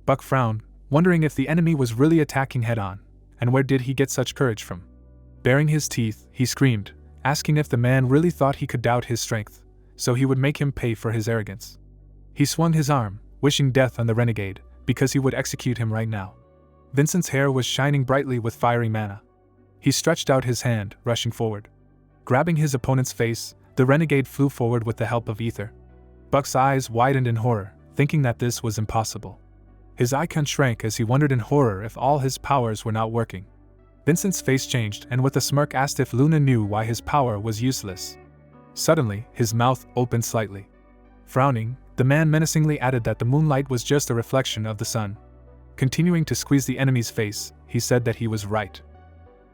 Buck frowned, wondering if the enemy was really attacking head-on, and where did he get such courage from? Baring his teeth, he screamed, asking if the man really thought he could doubt his strength, so he would make him pay for his arrogance. He swung his arm, wishing death on the renegade, because he would execute him right now. Vincent's hair was shining brightly with fiery mana. He stretched out his hand, rushing forward. Grabbing his opponent's face, the renegade flew forward with the help of ether. Buck's eyes widened in horror, thinking that this was impossible. His icon shrank as he wondered in horror if all his powers were not working. Vincent's face changed and with a smirk asked if Luna knew why his power was useless. Suddenly, his mouth opened slightly. Frowning, the man menacingly added that the moonlight was just a reflection of the sun. Continuing to squeeze the enemy's face, he said that he was right.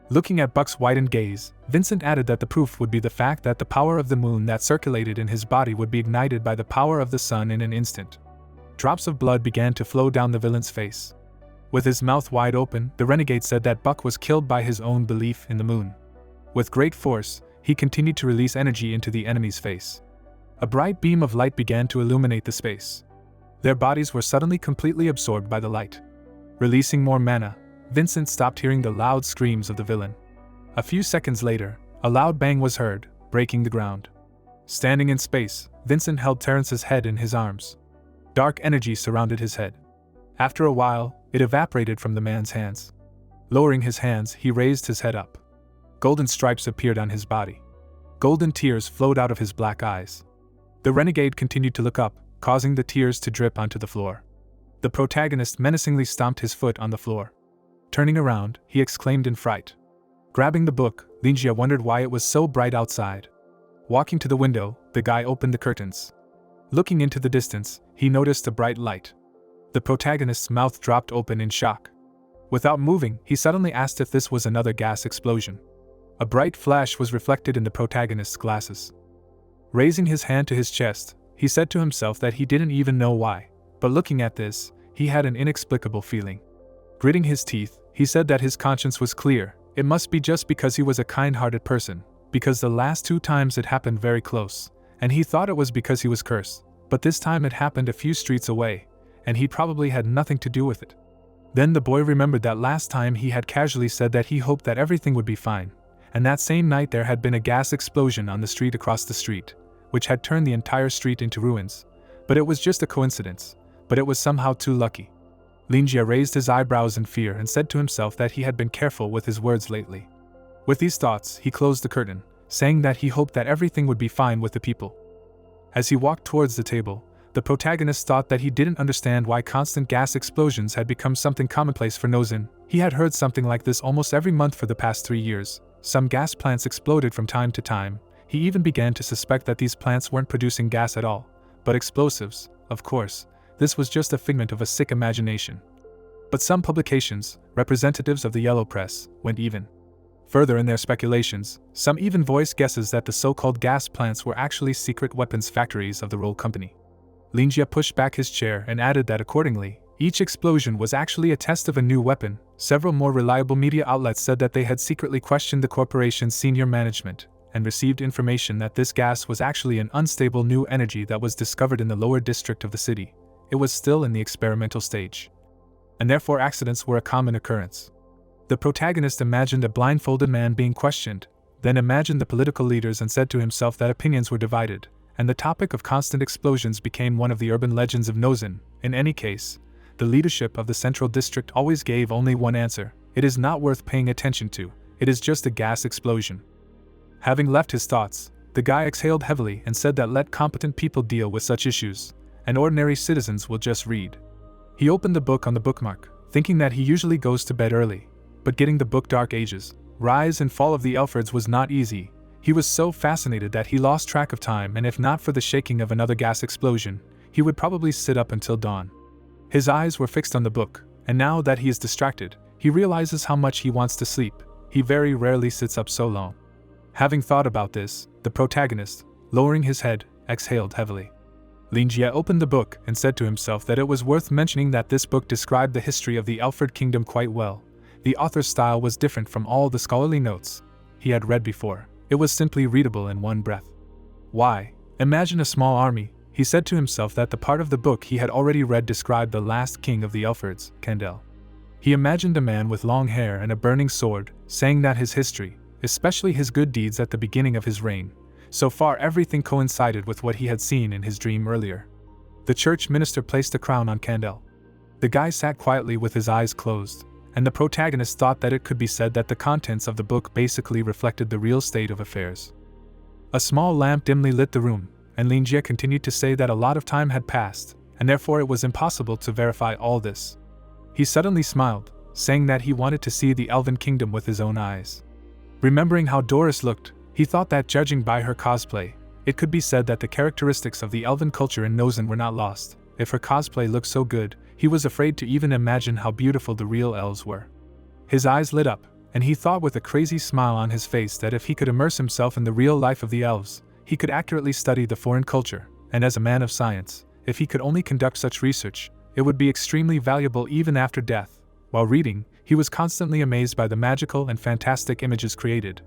Looking at Buck's widened gaze, Vincent added that the proof would be the fact that the power of the moon that circulated in his body would be ignited by the power of the sun in an instant. Drops of blood began to flow down the villain's face. With his mouth wide open, the renegade said that Buck was killed by his own belief in the moon. With great force, he continued to release energy into the enemy's face. A bright beam of light began to illuminate the space. Their bodies were suddenly completely absorbed by the light. Releasing more mana, Vincent stopped hearing the loud screams of the villain. A few seconds later, a loud bang was heard, breaking the ground. Standing in space, Vincent held Terrence's head in his arms. Dark energy surrounded his head. After a while, it evaporated from the man's hands. Lowering his hands, he raised his head up. Golden stripes appeared on his body. Golden tears flowed out of his black eyes. The renegade continued to look up, causing the tears to drip onto the floor. The protagonist menacingly stomped his foot on the floor. Turning around, he exclaimed in fright. Grabbing the book, Linjia wondered why it was so bright outside. Walking to the window, the guy opened the curtains. Looking into the distance, he noticed a bright light. The protagonist's mouth dropped open in shock. Without moving, he suddenly asked if this was another gas explosion. A bright flash was reflected in the protagonist's glasses. Raising his hand to his chest, he said to himself that he didn't even know why, but looking at this, he had an inexplicable feeling. Gritting his teeth, he said that his conscience was clear. It must be just because he was a kind-hearted person, because the last 2 times it happened very close, and he thought it was because he was cursed, but this time it happened a few streets away, and he probably had nothing to do with it. Then the boy remembered that last time he had casually said that he hoped that everything would be fine, and that same night there had been a gas explosion on the street across the street, which had turned the entire street into ruins. But it was just a coincidence, but it was somehow too lucky. Linjia raised his eyebrows in fear and said to himself that he had been careful with his words lately. With these thoughts, he closed the curtain, saying that he hoped that everything would be fine with the people. As he walked towards the table, the protagonist thought that he didn't understand why constant gas explosions had become something commonplace for Nozin. He had heard something like this almost every month for the past 3 years. Some gas plants exploded from time to time. He even began to suspect that these plants weren't producing gas at all, but explosives, of course. This was just a figment of a sick imagination. But some publications, representatives of the Yellow Press, went even further in their speculations. Some even voiced guesses that the so-called gas plants were actually secret weapons factories of the Roll Company. Linjia pushed back his chair and added that accordingly, each explosion was actually a test of a new weapon. Several more reliable media outlets said that they had secretly questioned the corporation's senior management and received information that this gas was actually an unstable new energy that was discovered in the lower district of the city. It was still in the experimental stage, and therefore accidents were a common occurrence. The protagonist imagined a blindfolded man being questioned, then imagined the political leaders and said to himself that opinions were divided, and the topic of constant explosions became one of the urban legends of Nozin. In any case, the leadership of the central district always gave only one answer: it is not worth paying attention to, it is just a gas explosion. Having left his thoughts, the guy exhaled heavily and said that let competent people deal with such issues, and ordinary citizens will just read. He opened the book on the bookmark, thinking that he usually goes to bed early, but getting the book Dark Ages, Rise and Fall of the Elfords was not easy. He was so fascinated that he lost track of time, and if not for the shaking of another gas explosion, he would probably sit up until dawn. His eyes were fixed on the book, and now that he is distracted, he realizes how much he wants to sleep. He very rarely sits up so long. Having thought about this, the protagonist, lowering his head, exhaled heavily. Lin Jie opened the book and said to himself that it was worth mentioning that this book described the history of the Elford Kingdom quite well. The author's style was different from all the scholarly notes he had read before. It was simply readable in one breath. Why? Imagine a small army. He said to himself that the part of the book he had already read described the last king of the Elfords, Candel. He imagined a man with long hair and a burning sword, saying that his history, especially his good deeds at the beginning of his reign, so far everything coincided with what he had seen in his dream earlier. The church minister placed a crown on Candel. The guy sat quietly with his eyes closed, and the protagonist thought that it could be said that the contents of the book basically reflected the real state of affairs. A small lamp dimly lit the room, and Lin Jie continued to say that a lot of time had passed, and therefore it was impossible to verify all this. He suddenly smiled, saying that he wanted to see the Elven Kingdom with his own eyes. Remembering how Doris looked, he thought that judging by her cosplay, it could be said that the characteristics of the elven culture in Nozen were not lost. If her cosplay looked so good, he was afraid to even imagine how beautiful the real elves were. His eyes lit up, and he thought with a crazy smile on his face that if he could immerse himself in the real life of the elves, he could accurately study the foreign culture, and as a man of science, if he could only conduct such research, it would be extremely valuable even after death. While reading, he was constantly amazed by the magical and fantastic images created,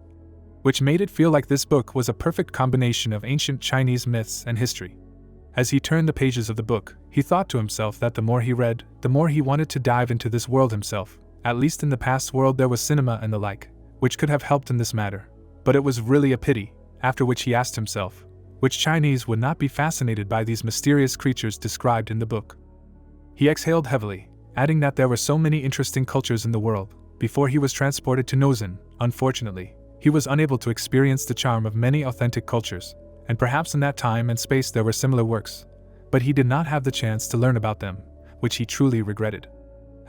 which made it feel like this book was a perfect combination of ancient Chinese myths and history. As he turned the pages of the book, he thought to himself that the more he read, the more he wanted to dive into this world himself. At least in the past world there was cinema and the like, which could have helped in this matter. But it was really a pity, after which he asked himself, which Chinese would not be fascinated by these mysterious creatures described in the book. He exhaled heavily, adding that there were so many interesting cultures in the world. Before he was transported to Nozen, unfortunately, he was unable to experience the charm of many authentic cultures, and perhaps in that time and space there were similar works, but he did not have the chance to learn about them, which he truly regretted.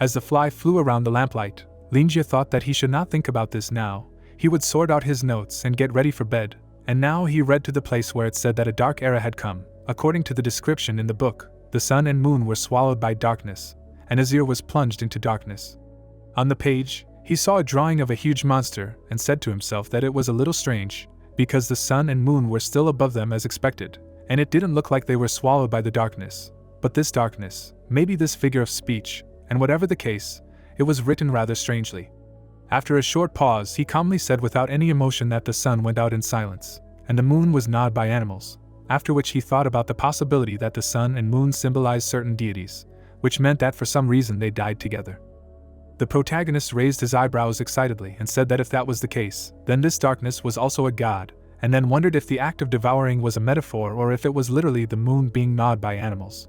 As the fly flew around the lamplight, Lin Jie thought that he should not think about this now. He would sort out his notes and get ready for bed, and now he read to the place where it said that a dark era had come. According to the description in the book, the sun and moon were swallowed by darkness, and Azir was plunged into darkness. On the page, he saw a drawing of a huge monster and said to himself that it was a little strange, because the sun and moon were still above them as expected, and it didn't look like they were swallowed by the darkness. But this darkness, maybe this figure of speech, and whatever the case, it was written rather strangely. After a short pause, he calmly said without any emotion that the sun went out in silence, and the moon was gnawed by animals, after which he thought about the possibility that the sun and moon symbolized certain deities, which meant that for some reason they died together. The protagonist raised his eyebrows excitedly and said that if that was the case, then this darkness was also a god, and then wondered if the act of devouring was a metaphor or if it was literally the moon being gnawed by animals.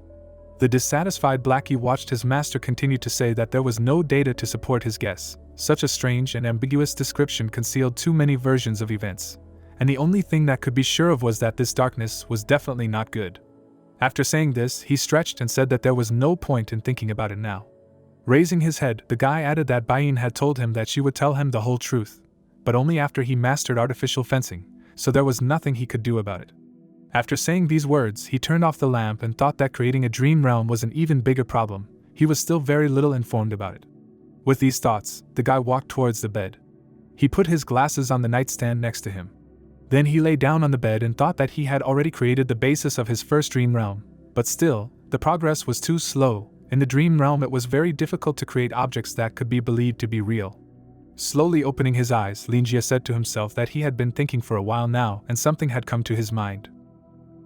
The dissatisfied Lackey watched his master continue to say that there was no data to support his guess. Such a strange and ambiguous description concealed too many versions of events, and the only thing that could be sure of was that this darkness was definitely not good. After saying this, he stretched and said that there was no point in thinking about it now. Raising his head, the guy added that Bayin had told him that she would tell him the whole truth, but only after he mastered artificial fencing, so there was nothing he could do about it. After saying these words, he turned off the lamp and thought that creating a dream realm was an even bigger problem. He was still very little informed about it. With these thoughts, the guy walked towards the bed. He put his glasses on the nightstand next to him. Then he lay down on the bed and thought that he had already created the basis of his first dream realm, but still, the progress was too slow. In the dream realm it was very difficult to create objects that could be believed to be real. Slowly opening his eyes, Lin Jie said to himself that he had been thinking for a while now and something had come to his mind.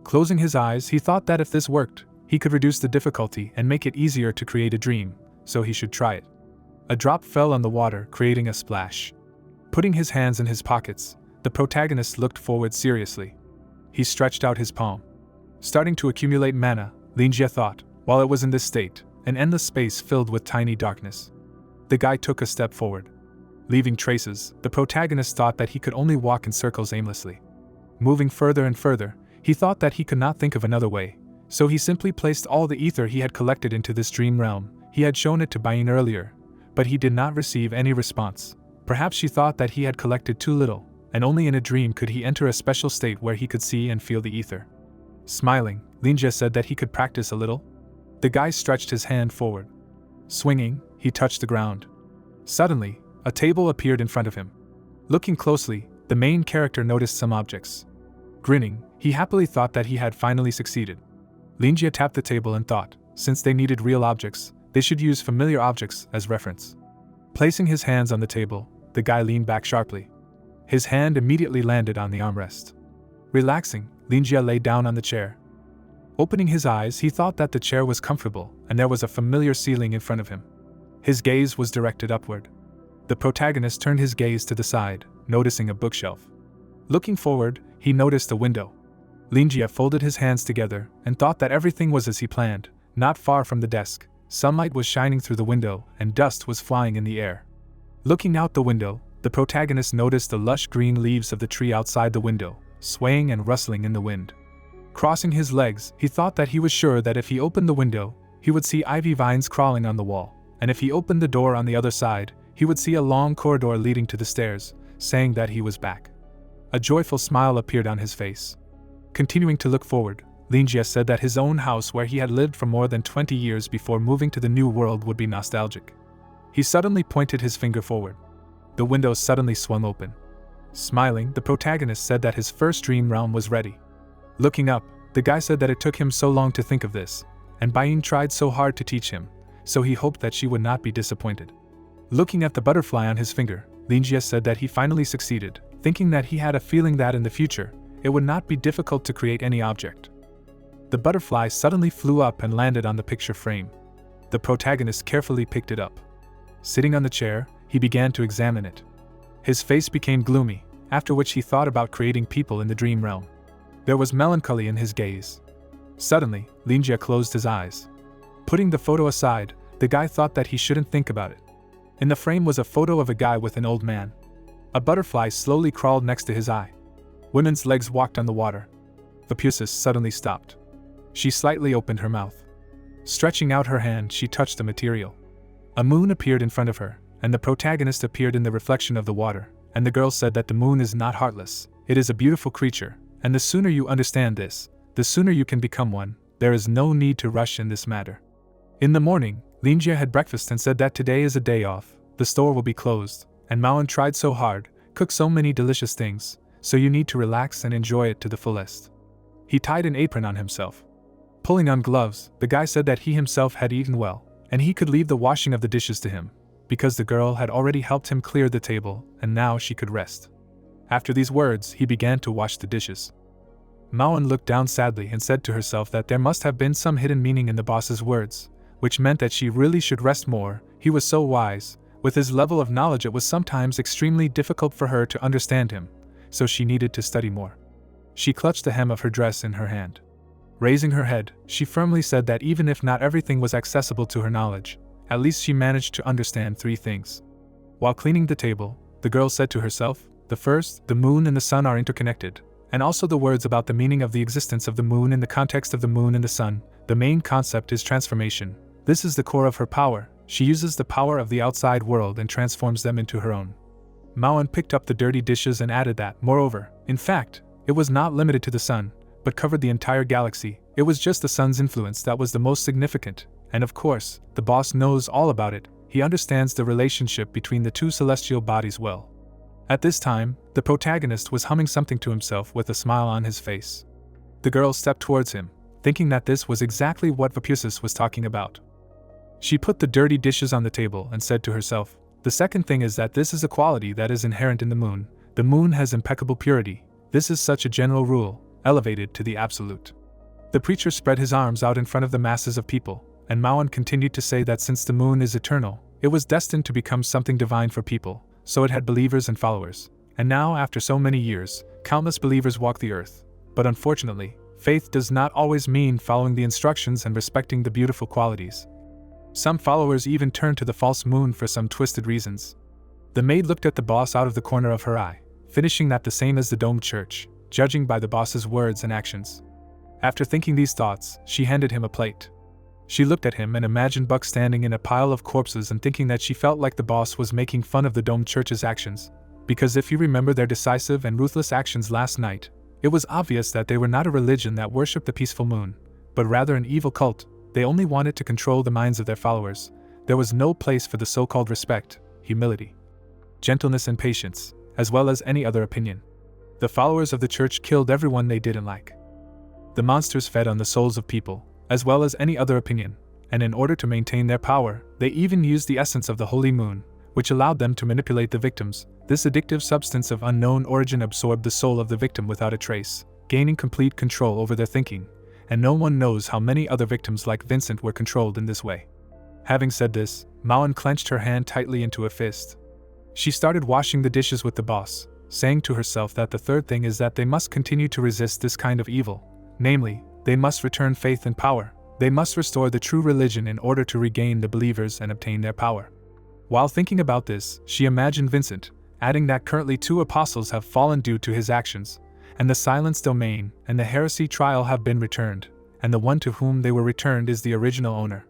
Closing his eyes, he thought that if this worked, he could reduce the difficulty and make it easier to create a dream, so he should try it. A drop fell on the water, creating a splash. Putting his hands in his pockets, the protagonist looked forward seriously. He stretched out his palm. Starting to accumulate mana, Lin Jie thought, while it was in this state, an endless space filled with tiny darkness. The guy took a step forward. Leaving traces, the protagonist thought that he could only walk in circles aimlessly. Moving further and further, he thought that he could not think of another way, so he simply placed all the ether he had collected into this dream realm. He had shown it to Bayin earlier, but he did not receive any response. Perhaps she thought that he had collected too little, and only in a dream could he enter a special state where he could see and feel the ether. Smiling, Lin Jie said that he could practice a little. The guy stretched his hand forward. Swinging, he touched the ground. Suddenly, a table appeared in front of him. Looking closely, the main character noticed some objects. Grinning, he happily thought that he had finally succeeded. Linjia tapped the table and thought, since they needed real objects, they should use familiar objects as reference. Placing his hands on the table, the guy leaned back sharply. His hand immediately landed on the armrest. Relaxing, Linjia lay down on the chair. Opening his eyes, he thought that the chair was comfortable and there was a familiar ceiling in front of him. His gaze was directed upward. The protagonist turned his gaze to the side, noticing a bookshelf. Looking forward, he noticed a window. Linjia folded his hands together and thought that everything was as he planned. Not far from the desk, sunlight was shining through the window and dust was flying in the air. Looking out the window, the protagonist noticed the lush green leaves of the tree outside the window, swaying and rustling in the wind. Crossing his legs, he thought that he was sure that if he opened the window, he would see ivy vines crawling on the wall, and if he opened the door on the other side, he would see a long corridor leading to the stairs, saying that he was back. A joyful smile appeared on his face. Continuing to look forward, Linjia said that his own house where he had lived for more than 20 years before moving to the new world would be nostalgic. He suddenly pointed his finger forward. The window suddenly swung open. Smiling, the protagonist said that his first dream realm was ready. Looking up, the guy said that it took him so long to think of this, and Bain tried so hard to teach him, so he hoped that she would not be disappointed. Looking at the butterfly on his finger, Linjia said that he finally succeeded, thinking that he had a feeling that in the future, it would not be difficult to create any object. The butterfly suddenly flew up and landed on the picture frame. The protagonist carefully picked it up. Sitting on the chair, he began to examine it. His face became gloomy, after which he thought about creating people in the dream realm. There was melancholy in his gaze. Suddenly, Linjia closed his eyes. Putting the photo aside, the guy thought that he shouldn't think about it. In the frame was a photo of a guy with an old man. A butterfly slowly crawled next to his eye. Women's legs walked on the water. Vapusis suddenly stopped. She slightly opened her mouth. Stretching out her hand, she touched the material. A moon appeared in front of her, and the protagonist appeared in the reflection of the water, and the girl said that the moon is not heartless, it is a beautiful creature, and the sooner you understand this, the sooner you can become one. There is no need to rush in this matter. In the morning, Linjia had breakfast and said that today is a day off, the store will be closed, and Maon tried so hard, cooked so many delicious things, so you need to relax and enjoy it to the fullest. He tied an apron on himself. Pulling on gloves, the guy said that he himself had eaten well, and he could leave the washing of the dishes to him, because the girl had already helped him clear the table, and now she could rest. After these words, he began to wash the dishes. Maon looked down sadly and said to herself that there must have been some hidden meaning in the boss's words, which meant that she really should rest more. He was so wise. With his level of knowledge, it was sometimes extremely difficult for her to understand him, so she needed to study more. She clutched the hem of her dress in her hand. Raising her head, she firmly said that even if not everything was accessible to her knowledge, at least she managed to understand 3 things. While cleaning the table, the girl said to herself, the first, the moon and the sun are interconnected, and also the words about the meaning of the existence of the moon in the context of the moon and the sun. The main concept is transformation. This is the core of her power. She uses the power of the outside world and transforms them into her own. Maon picked up the dirty dishes and added that, moreover, in fact, it was not limited to the sun, but covered the entire galaxy. It was just the sun's influence that was the most significant, and of course, the boss knows all about it. He understands the relationship between the 2 celestial bodies well. At this time, the protagonist was humming something to himself with a smile on his face. The girl stepped towards him, thinking that this was exactly what Vapusis was talking about. She put the dirty dishes on the table and said to herself, the second thing is that this is a quality that is inherent in the moon. The moon has impeccable purity. This is such a general rule, elevated to the absolute. The preacher spread his arms out in front of the masses of people, and Maon continued to say that since the moon is eternal, it was destined to become something divine for people, so it had believers and followers. And now, after so many years, countless believers walk the earth. But unfortunately, faith does not always mean following the instructions and respecting the beautiful qualities. Some followers even turn to the false moon for some twisted reasons. The maid looked at the boss out of the corner of her eye, finishing that the same as the domed church, judging by the boss's words and actions. After thinking these thoughts, she handed him a plate. She looked at him and imagined Buck standing in a pile of corpses and thinking that she felt like the boss was making fun of the domed church's actions. Because if you remember their decisive and ruthless actions last night, it was obvious that they were not a religion that worshipped the peaceful moon, but rather an evil cult. They only wanted to control the minds of their followers. There was no place for the so-called respect, humility, gentleness and patience, as well as any other opinion. The followers of the church killed everyone they didn't like. The monsters fed on the souls of people, as well as any other opinion, and in order to maintain their power, they even used the essence of the holy moon, which allowed them to manipulate the victims. This addictive substance of unknown origin absorbed the soul of the victim without a trace, gaining complete control over their thinking, and no one knows how many other victims like Vincent were controlled in this way. Having said this, Maon clenched her hand tightly into a fist. She started washing the dishes with the boss, saying to herself that the third thing is that they must continue to resist this kind of evil. Namely, they must return faith and power. They must restore the true religion in order to regain the believers and obtain their power. While thinking about this, she imagined Vincent, adding that currently 2 apostles have fallen due to his actions, and the silence domain and the heresy trial have been returned, and the one to whom they were returned is the original owner.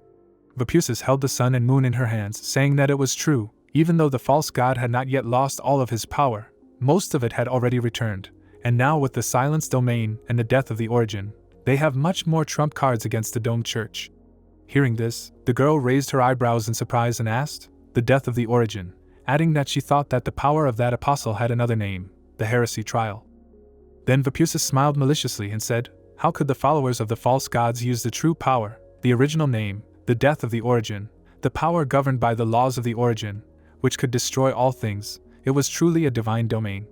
Vapusis held the sun and moon in her hands, saying that it was true, even though the false god had not yet lost all of his power, most of it had already returned, and now with the silence domain and the death of the origin, they have much more trump cards against the domed church. Hearing this, the girl raised her eyebrows in surprise and asked, "The death of the origin," adding that she thought that the power of that apostle had another name, the heresy trial. Then Vapusis smiled maliciously and said, "How could the followers of the false gods use the true power, the original name, the death of the origin, the power governed by the laws of the origin, which could destroy all things? It was truly a divine domain."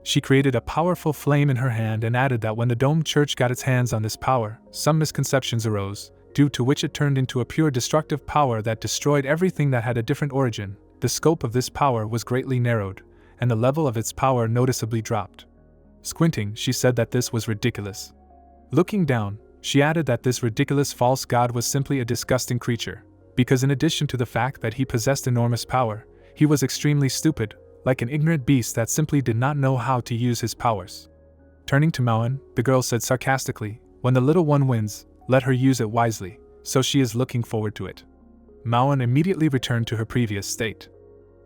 She created a powerful flame in her hand and added that when the domed church got its hands on this power, some misconceptions arose, due to which it turned into a pure destructive power that destroyed everything that had a different origin. The scope of this power was greatly narrowed, and the level of its power noticeably dropped. Squinting, she said that this was ridiculous. Looking down, she added that this ridiculous false god was simply a disgusting creature, because in addition to the fact that he possessed enormous power, he was extremely stupid, like an ignorant beast that simply did not know how to use his powers. Turning to Maon, the girl said sarcastically, "When the little one wins, let her use it wisely, so she is looking forward to it." Maon immediately returned to her previous state.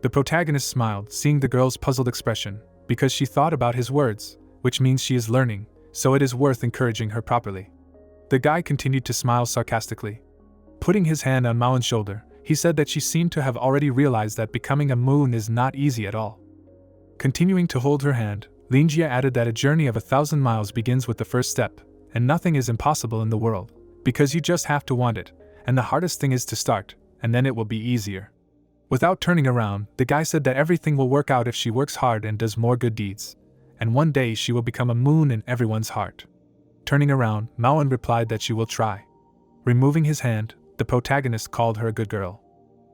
The protagonist smiled, seeing the girl's puzzled expression, because she thought about his words, which means she is learning, so it is worth encouraging her properly. The guy continued to smile sarcastically. Putting his hand on Maon's shoulder, he said that she seemed to have already realized that becoming a moon is not easy at all. Continuing to hold her hand, Linjia added that a journey of 1,000 miles begins with the first step, and nothing is impossible in the world, because you just have to want it, and the hardest thing is to start, and then it will be easier. Without turning around, the guy said that everything will work out if she works hard and does more good deeds, and one day she will become a moon in everyone's heart. Turning around, Maon replied that she will try. Removing his hand, the protagonist called her a good girl.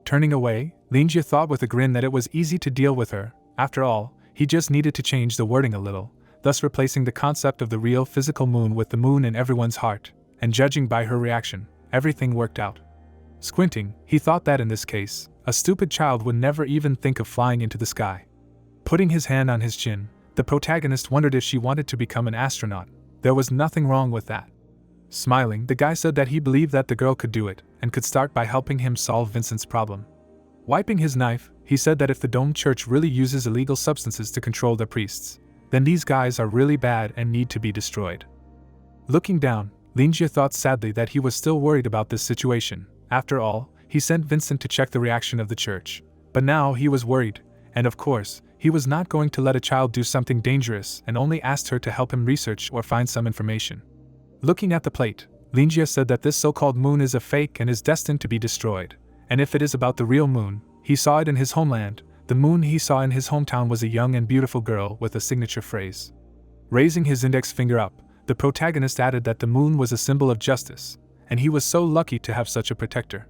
Turning away, Linjia thought with a grin that it was easy to deal with her. After all, he just needed to change the wording a little, thus replacing the concept of the real physical moon with the moon in everyone's heart, and judging by her reaction, everything worked out. Squinting, he thought that in this case, a stupid child would never even think of flying into the sky. Putting his hand on his chin, the protagonist wondered if she wanted to become an astronaut. There was nothing wrong with that. Smiling, the guy said that he believed that the girl could do it, and could start by helping him solve Vincent's problem. Wiping his knife, he said that if the domed church really uses illegal substances to control their priests, then these guys are really bad and need to be destroyed. Looking down, Linjia thought sadly that he was still worried about this situation. After all, he sent Vincent to check the reaction of the church. But now he was worried, and of course, he was not going to let a child do something dangerous and only asked her to help him research or find some information. Looking at the plate, Linjia said that this so-called moon is a fake and is destined to be destroyed. And if it is about the real moon, he saw it in his homeland. The moon he saw in his hometown was a young and beautiful girl with a signature phrase. Raising his index finger up, the protagonist added that the moon was a symbol of justice, and he was so lucky to have such a protector.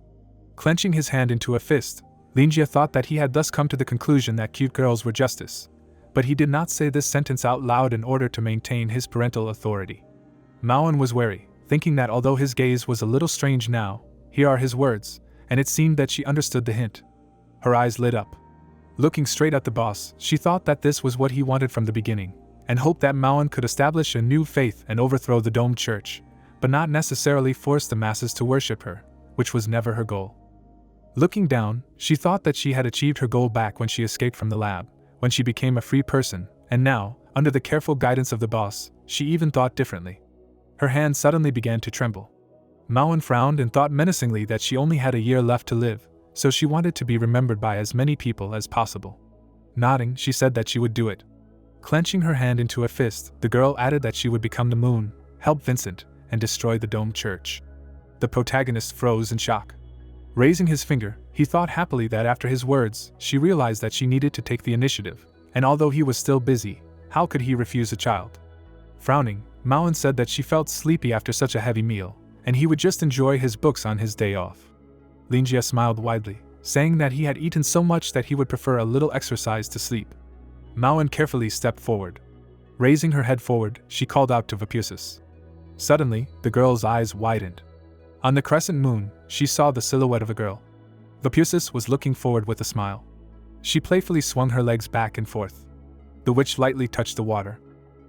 Clenching his hand into a fist, Linjia thought that he had thus come to the conclusion that cute girls were justice. But he did not say this sentence out loud in order to maintain his parental authority. Maon was wary, thinking that although his gaze was a little strange now, here are his words, and it seemed that she understood the hint. Her eyes lit up. Looking straight at the boss, she thought that this was what he wanted from the beginning, and hoped that Maon could establish a new faith and overthrow the domed church, but not necessarily force the masses to worship her, which was never her goal. Looking down, she thought that she had achieved her goal back when she escaped from the lab, when she became a free person, and now, under the careful guidance of the boss, she even thought differently. Her hand suddenly began to tremble. Maon frowned and thought menacingly that she only had a year left to live, so she wanted to be remembered by as many people as possible. Nodding, she said that she would do it. Clenching her hand into a fist, the girl added that she would become the moon, help Vincent, and destroy the domed church. The protagonist froze in shock. Raising his finger, he thought happily that after his words, she realized that she needed to take the initiative, and although he was still busy, how could he refuse a child? Frowning, Mauen said that she felt sleepy after such a heavy meal, and he would just enjoy his books on his day off. Linjia smiled widely, saying that he had eaten so much that he would prefer a little exercise to sleep. Mauen carefully stepped forward. Raising her head forward, she called out to Vapusis. Suddenly, the girl's eyes widened. On the crescent moon, she saw the silhouette of a girl. Vapusis was looking forward with a smile. She playfully swung her legs back and forth. The witch lightly touched the water.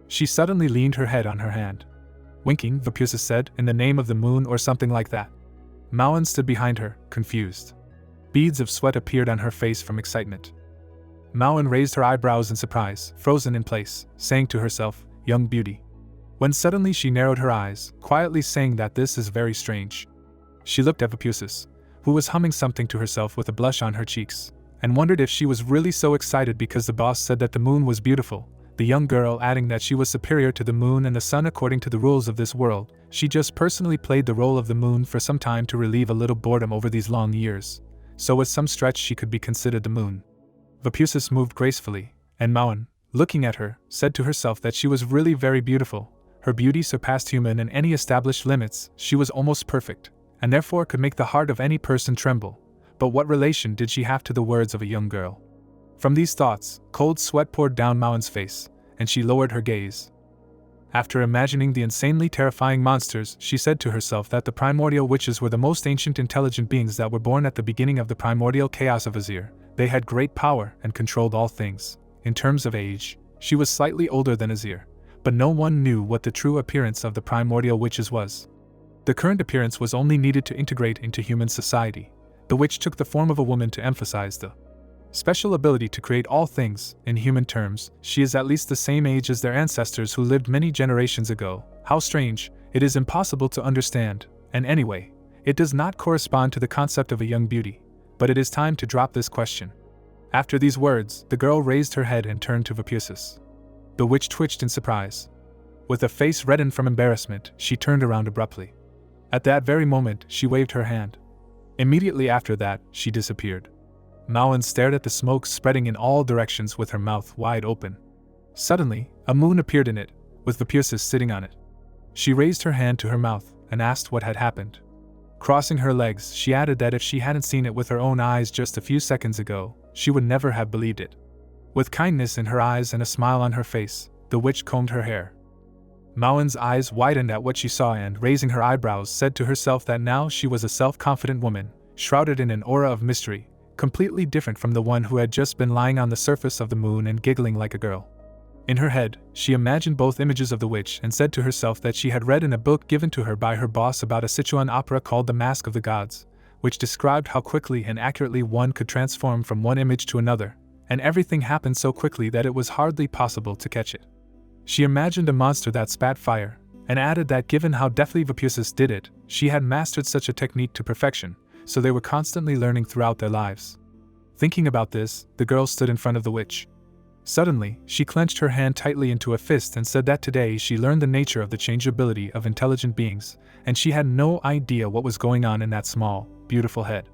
She suddenly leaned her head on her hand. Winking, Vapusis said, "In the name of the moon," or something like that. Mauen stood behind her, confused. Beads of sweat appeared on her face from excitement. Mauen raised her eyebrows in surprise, frozen in place, saying to herself, "Young beauty." When suddenly she narrowed her eyes, quietly saying that this is very strange. She looked at Vapusis, who was humming something to herself with a blush on her cheeks, and wondered if she was really so excited because the boss said that the moon was beautiful, the young girl adding that she was superior to the moon and the sun according to the rules of this world. She just personally played the role of the moon for some time to relieve a little boredom over these long years, so with some stretch she could be considered the moon. Vapusis moved gracefully, and Mauen, looking at her, said to herself that she was really very beautiful. Her beauty surpassed human in any established limits, she was almost perfect, and therefore could make the heart of any person tremble. But what relation did she have to the words of a young girl? From these thoughts, cold sweat poured down Mauen's face, and she lowered her gaze. After imagining the insanely terrifying monsters, she said to herself that the primordial witches were the most ancient intelligent beings that were born at the beginning of the primordial chaos of Azir. They had great power and controlled all things. In terms of age, she was slightly older than Azir, but no one knew what the true appearance of the primordial witches was. The current appearance was only needed to integrate into human society. The witch took the form of a woman to emphasize the special ability to create all things. In human terms, she is at least the same age as their ancestors who lived many generations ago. How strange, it is impossible to understand, and anyway, it does not correspond to the concept of a young beauty, but it is time to drop this question. After these words, the girl raised her head and turned to Vapusis. The witch twitched in surprise. With a face reddened from embarrassment, she turned around abruptly. At that very moment, she waved her hand. Immediately after that, she disappeared. Mauen stared at the smoke spreading in all directions with her mouth wide open. Suddenly, a moon appeared in it, with Vapusis sitting on it. She raised her hand to her mouth and asked what had happened. Crossing her legs, she added that if she hadn't seen it with her own eyes just a few seconds ago, she would never have believed it. With kindness in her eyes and a smile on her face, the witch combed her hair. Mauen's eyes widened at what she saw and, raising her eyebrows, said to herself that now she was a self-confident woman, shrouded in an aura of mystery, completely different from the one who had just been lying on the surface of the moon and giggling like a girl. In her head, she imagined both images of the witch and said to herself that she had read in a book given to her by her boss about a Sichuan opera called The Mask of the Gods, which described how quickly and accurately one could transform from one image to another, and everything happened so quickly that it was hardly possible to catch it. She imagined a monster that spat fire, and added that given how deftly Vapusis did it, she had mastered such a technique to perfection, so they were constantly learning throughout their lives. Thinking about this, the girl stood in front of the witch. Suddenly, she clenched her hand tightly into a fist and said that today she learned the nature of the changeability of intelligent beings, and she had no idea what was going on in that small, beautiful head.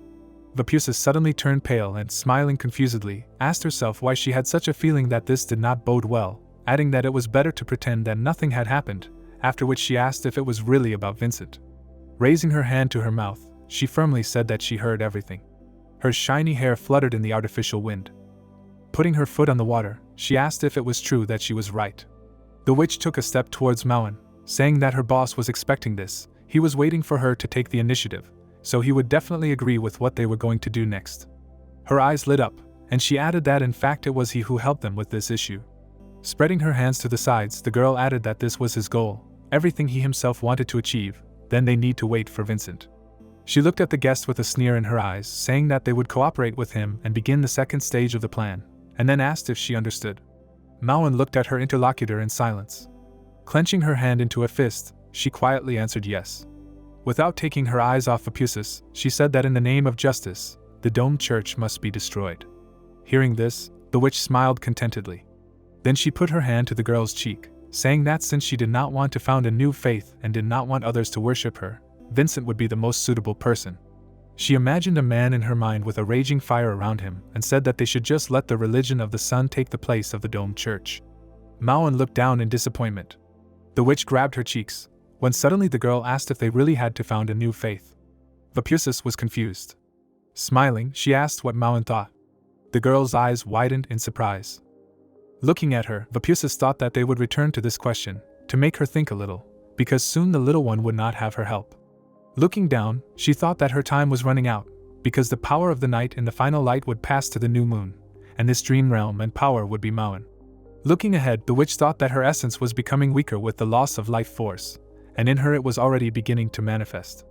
Vapusis suddenly turned pale and, smiling confusedly, asked herself why she had such a feeling that this did not bode well, adding that it was better to pretend that nothing had happened, after which she asked if it was really about Vincent. Raising her hand to her mouth, she firmly said that she heard everything. Her shiny hair fluttered in the artificial wind. Putting her foot on the water, she asked if it was true that she was right. The witch took a step towards Mauen, saying that her boss was expecting this. He was waiting for her to take the initiative, so he would definitely agree with what they were going to do next. Her eyes lit up, and she added that in fact it was he who helped them with this issue. Spreading her hands to the sides, the girl added that this was his goal, everything he himself wanted to achieve, then they need to wait for Vincent. She looked at the guest with a sneer in her eyes, saying that they would cooperate with him and begin the second stage of the plan, and then asked if she understood. Mauen looked at her interlocutor in silence. Clenching her hand into a fist, she quietly answered yes. Without taking her eyes off Vapusis, she said that in the name of justice, the domed church must be destroyed. Hearing this, the witch smiled contentedly. Then she put her hand to the girl's cheek, saying that since she did not want to found a new faith and did not want others to worship her, Vincent would be the most suitable person. She imagined a man in her mind with a raging fire around him and said that they should just let the religion of the sun take the place of the domed church. Mauen looked down in disappointment. The witch grabbed her cheeks, when suddenly the girl asked if they really had to found a new faith. Vapusis was confused. Smiling, she asked what Mauen thought. The girl's eyes widened in surprise. Looking at her, Vapusis thought that they would return to this question, to make her think a little, because soon the little one would not have her help. Looking down, she thought that her time was running out, because the power of the night and the final light would pass to the new moon, and this dream realm and power would be Mauen. Looking ahead, the witch thought that her essence was becoming weaker with the loss of life force, and in her it was already beginning to manifest.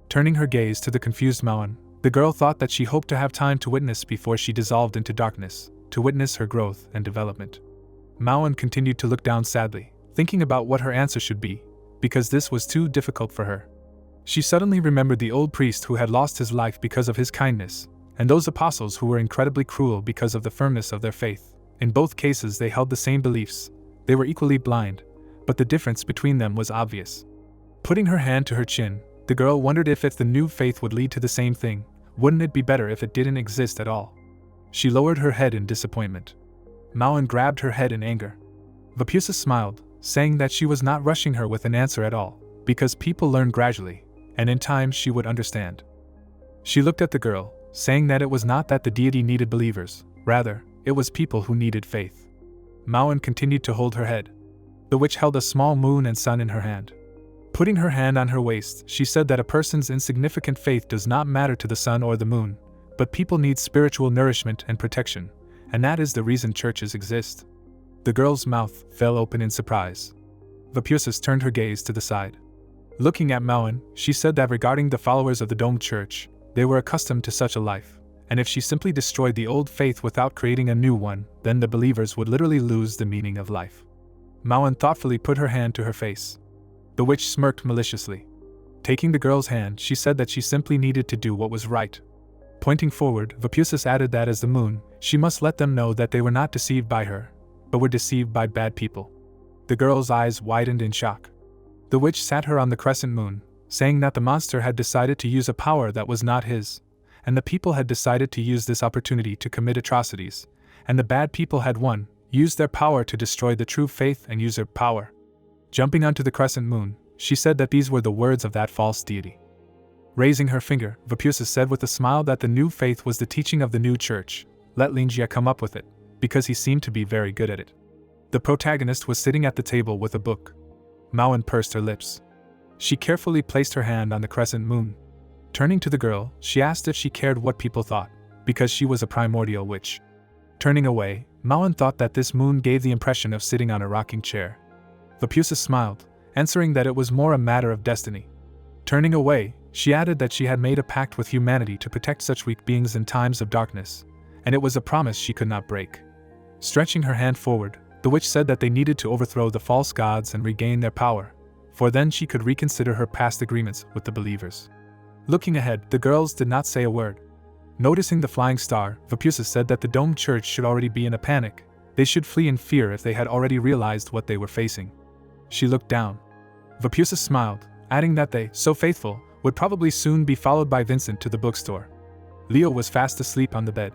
Turning her gaze to the confused Mauen, the girl thought that she hoped to have time to witness before she dissolved into darkness, to witness her growth and development. Mauen continued to look down sadly, thinking about what her answer should be, because this was too difficult for her. She suddenly remembered the old priest who had lost his life because of his kindness, and those apostles who were incredibly cruel because of the firmness of their faith. In both cases they held the same beliefs. They were equally blind, but the difference between them was obvious. Putting her hand to her chin, the girl wondered if the new faith would lead to the same thing. Wouldn't it be better if it didn't exist at all? She lowered her head in disappointment. Mauen grabbed her head in anger. Vapusis smiled, saying that she was not rushing her with an answer at all, because people learn gradually, and in time she would understand. She looked at the girl, saying that it was not that the deity needed believers, rather, it was people who needed faith. Mauen continued to hold her head. The witch held a small moon and sun in her hand. Putting her hand on her waist, she said that a person's insignificant faith does not matter to the sun or the moon, but people need spiritual nourishment and protection, and that is the reason churches exist. The girl's mouth fell open in surprise. Vapusis turned her gaze to the side. Looking at Mauen, she said that regarding the followers of the domed church, they were accustomed to such a life, and if she simply destroyed the old faith without creating a new one, then the believers would literally lose the meaning of life. Mauen thoughtfully put her hand to her face. The witch smirked maliciously. Taking the girl's hand, she said that she simply needed to do what was right. Pointing forward, Vapusis added that as the moon, she must let them know that they were not deceived by her, but were deceived by bad people. The girl's eyes widened in shock. The witch sat her on the crescent moon, saying that the monster had decided to use a power that was not his, and the people had decided to use this opportunity to commit atrocities, and the bad people had won, used their power to destroy the true faith and usurp power. Jumping onto the crescent moon, she said that these were the words of that false deity. Raising her finger, Vapusis said with a smile that the new faith was the teaching of the new church. Let Linjia come up with it, because he seemed to be very good at it. The protagonist was sitting at the table with a book. Mauen pursed her lips. She carefully placed her hand on the crescent moon. Turning to the girl, she asked if she cared what people thought, because she was a primordial witch. Turning away, Mauen thought that this moon gave the impression of sitting on a rocking chair. Vapusis smiled, answering that it was more a matter of destiny. Turning away, she added that she had made a pact with humanity to protect such weak beings in times of darkness, and it was a promise she could not break. Stretching her hand forward, the witch said that they needed to overthrow the false gods and regain their power, for then she could reconsider her past agreements with the believers. Looking ahead, the girls did not say a word. Noticing the flying star, Vapusis said that the domed church should already be in a panic. They should flee in fear if they had already realized what they were facing. She looked down. Vapusis smiled, adding that they, so faithful, would probably soon be followed by Vincent to the bookstore. Leo was fast asleep on the bed.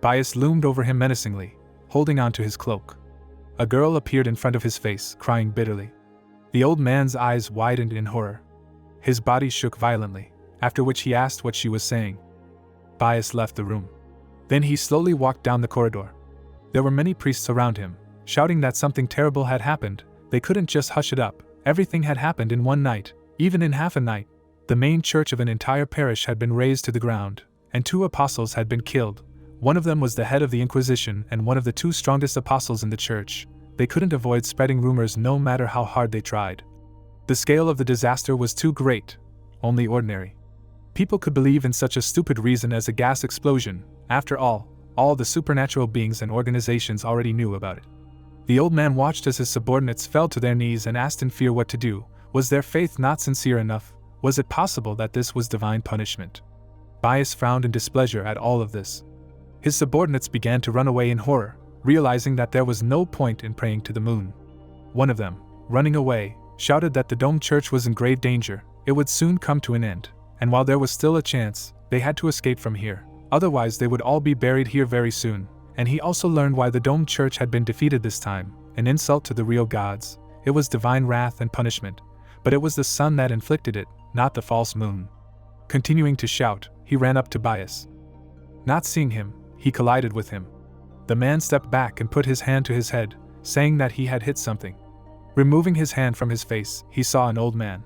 Bias loomed over him menacingly, holding onto his cloak. A girl appeared in front of his face, crying bitterly. The old man's eyes widened in horror. His body shook violently, after which he asked what she was saying. Bias left the room. Then he slowly walked down the corridor. There were many priests around him, shouting that something terrible had happened. They couldn't just hush it up. Everything had happened in one night, even in half a night. The main church of an entire parish had been razed to the ground, and 2 apostles had been killed. One of them was the head of the Inquisition and one of the 2 strongest apostles in the church. They couldn't avoid spreading rumors no matter how hard they tried. The scale of the disaster was too great, only ordinary. People could believe in such a stupid reason as a gas explosion. After all the supernatural beings and organizations already knew about it. The old man watched as his subordinates fell to their knees and asked in fear what to do. Was their faith not sincere enough? Was it possible that this was divine punishment? Bias frowned in displeasure at all of this. His subordinates began to run away in horror, realizing that there was no point in praying to the moon. One of them, running away, shouted that the domed church was in grave danger, it would soon come to an end, and while there was still a chance, they had to escape from here, otherwise they would all be buried here very soon. And he also learned why the domed church had been defeated this time, an insult to the real gods. It was divine wrath and punishment, but it was the sun that inflicted it, not the false moon. Continuing to shout, he ran up to Bias. Not seeing him, he collided with him. The man stepped back and put his hand to his head, saying that he had hit something. Removing his hand from his face, he saw an old man.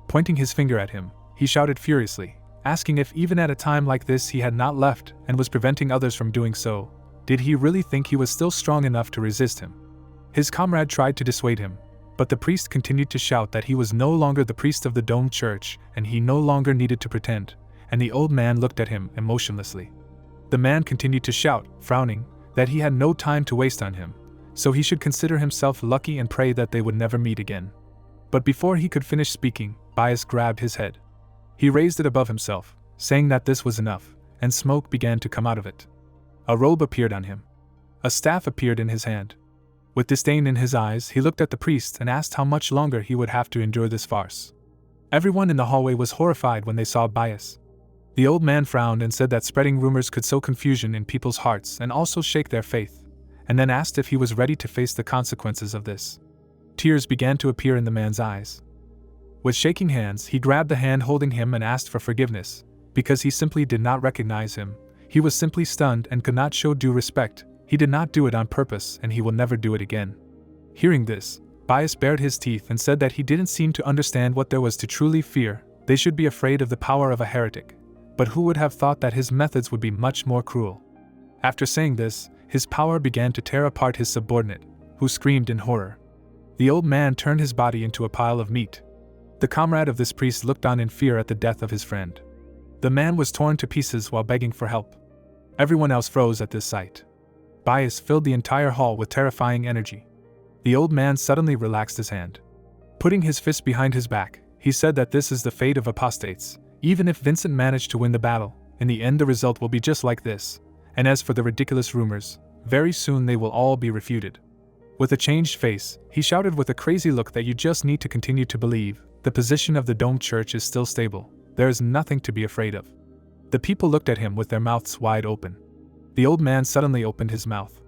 Pointing his finger at him, he shouted furiously, asking if even at a time like this he had not left and was preventing others from doing so. Did he really think he was still strong enough to resist him? His comrade tried to dissuade him, but the priest continued to shout that he was no longer the priest of the domed church and he no longer needed to pretend, and the old man looked at him emotionlessly. The man continued to shout, frowning, that he had no time to waste on him, so he should consider himself lucky and pray that they would never meet again. But before he could finish speaking, Bias grabbed his head. He raised it above himself, saying that this was enough, and smoke began to come out of it. A robe appeared on him. A staff appeared in his hand. With disdain in his eyes, he looked at the priest and asked how much longer he would have to endure this farce. Everyone in the hallway was horrified when they saw Bias. The old man frowned and said that spreading rumors could sow confusion in people's hearts and also shake their faith, and then asked if he was ready to face the consequences of this. Tears began to appear in the man's eyes. With shaking hands, he grabbed the hand holding him and asked for forgiveness, because he simply did not recognize him. He was simply stunned and could not show due respect. He did not do it on purpose and he will never do it again. Hearing this, Bias bared his teeth and said that he didn't seem to understand what there was to truly fear. They should be afraid of the power of a heretic. But who would have thought that his methods would be much more cruel? After saying this, his power began to tear apart his subordinate, who screamed in horror. The old man turned his body into a pile of meat. The comrade of this priest looked on in fear at the death of his friend. The man was torn to pieces while begging for help. Everyone else froze at this sight. Bias filled the entire hall with terrifying energy. The old man suddenly relaxed his hand. Putting his fist behind his back, he said that this is the fate of apostates. Even if Vincent managed to win the battle, in the end the result will be just like this. And as for the ridiculous rumors, very soon they will all be refuted. With a changed face, he shouted with a crazy look that you just need to continue to believe. The position of the domed church is still stable. There is nothing to be afraid of. The people looked at him with their mouths wide open. The old man suddenly opened his mouth.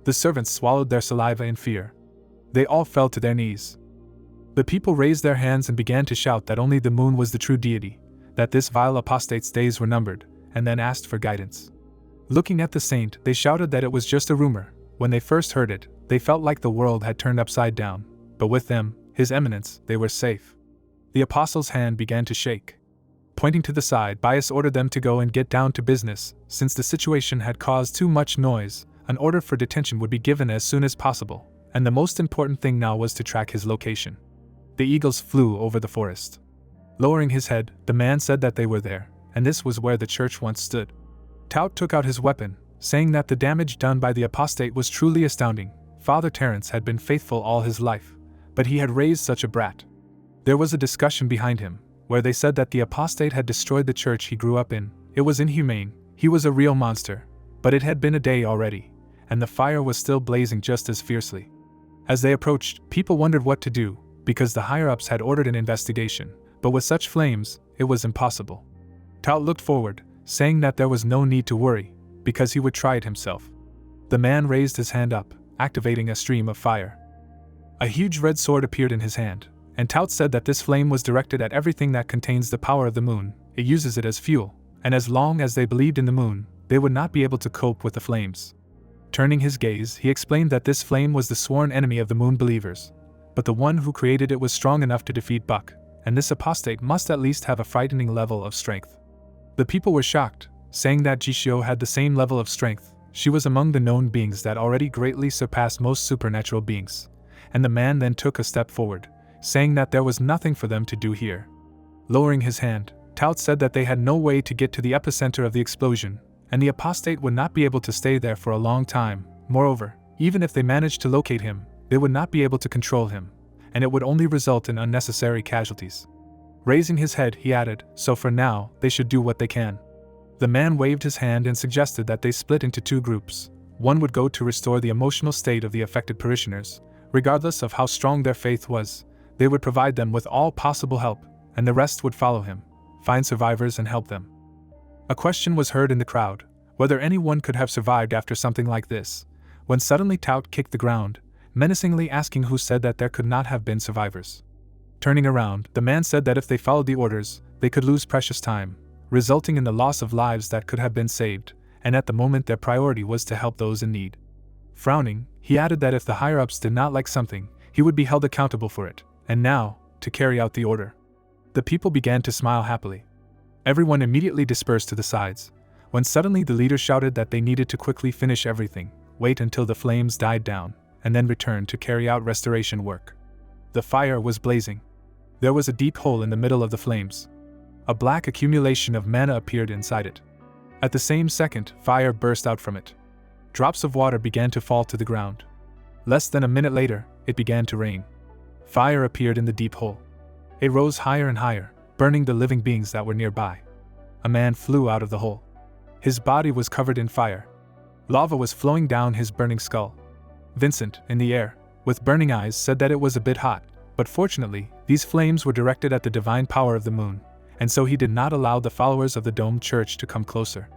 The servants swallowed their saliva in fear. They all fell to their knees. The people raised their hands and began to shout that only the moon was the true deity, that this vile apostate's days were numbered, and then asked for guidance. Looking at the saint, they shouted that it was just a rumor. When they first heard it, they felt like the world had turned upside down, but with them, His Eminence, they were safe. The apostle's hand began to shake. Pointing to the side, Bias ordered them to go and get down to business. Since the situation had caused too much noise, an order for detention would be given as soon as possible, and the most important thing now was to track his location. The eagles flew over the forest. Lowering his head, the man said that they were there, and this was where the church once stood. Tout took out his weapon, saying that the damage done by the apostate was truly astounding. Father Terence had been faithful all his life, but he had raised such a brat. There was a discussion behind him, where they said that the apostate had destroyed the church he grew up in. It was inhumane, he was a real monster, but it had been a day already, and the fire was still blazing just as fiercely. As they approached, people wondered what to do, because the higher-ups had ordered an investigation, but with such flames, it was impossible. Tout looked forward, saying that there was no need to worry, because he would try it himself. The man raised his hand up, activating a stream of fire. A huge red sword appeared in his hand, and Tout said that this flame was directed at everything that contains the power of the moon. It uses it as fuel, and as long as they believed in the moon, they would not be able to cope with the flames. Turning his gaze, he explained that this flame was the sworn enemy of the moon believers, but the one who created it was strong enough to defeat Buck, and this apostate must at least have a frightening level of strength. The people were shocked, saying that Jishio had the same level of strength. She was among the known beings that already greatly surpassed most supernatural beings, and the man then took a step forward, saying that there was nothing for them to do here. Lowering his hand, Tout said that they had no way to get to the epicenter of the explosion, and the apostate would not be able to stay there for a long time. Moreover, even if they managed to locate him, they would not be able to control him, and it would only result in unnecessary casualties. Raising his head, he added, so for now, they should do what they can. The man waved his hand and suggested that they split into two groups. One would go to restore the emotional state of the affected parishioners. Regardless of how strong their faith was, they would provide them with all possible help, and the rest would follow him, find survivors and help them. A question was heard in the crowd, whether anyone could have survived after something like this, when suddenly Tout kicked the ground, menacingly asking who said that there could not have been survivors. Turning around, the man said that if they followed the orders, they could lose precious time, resulting in the loss of lives that could have been saved, and at the moment their priority was to help those in need. Frowning, he added that if the higher-ups did not like something, he would be held accountable for it, and now, to carry out the order. The people began to smile happily. Everyone immediately dispersed to the sides, when suddenly the leader shouted that they needed to quickly finish everything, wait until the flames died down, and then return to carry out restoration work. The fire was blazing. There was a deep hole in the middle of the flames. A black accumulation of mana appeared inside it. At the same second, fire burst out from it. Drops of water began to fall to the ground. Less than a minute later, it began to rain. Fire appeared in the deep hole. It rose higher and higher, burning the living beings that were nearby. A man flew out of the hole. His body was covered in fire. Lava was flowing down his burning skull. Vincent, in the air, with burning eyes, said that it was a bit hot, but fortunately, these flames were directed at the divine power of the moon, and so he did not allow the followers of the domed church to come closer.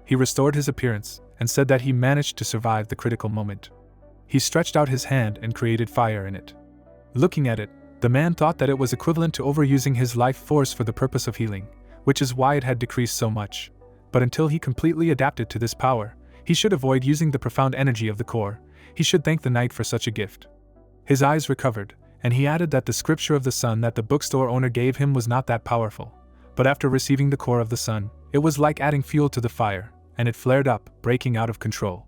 He restored his appearance, and said that he managed to survive the critical moment. He stretched out his hand and created fire in it. Looking at it, the man thought that it was equivalent to overusing his life force for the purpose of healing, which is why it had decreased so much. But until he completely adapted to this power, he should avoid using the profound energy of the core. He should thank the night for such a gift. His eyes recovered, and he added that the scripture of the sun that the bookstore owner gave him was not that powerful. But after receiving the core of the sun, it was like adding fuel to the fire, and it flared up, breaking out of control.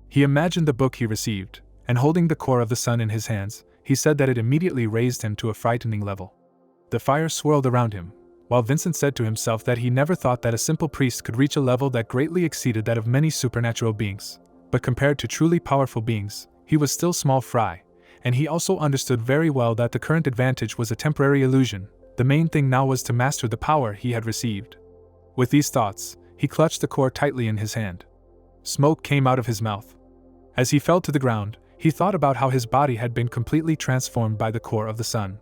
He imagined the book he received, and holding the core of the sun in his hands, he said that it immediately raised him to a frightening level. The fire swirled around him, while Vincent said to himself that he never thought that a simple priest could reach a level that greatly exceeded that of many supernatural beings. But compared to truly powerful beings, he was still small fry, and he also understood very well that the current advantage was a temporary illusion. The main thing now was to master the power he had received. With these thoughts, he clutched the core tightly in his hand. Smoke came out of his mouth. As he fell to the ground, he thought about how his body had been completely transformed by the core of the sun.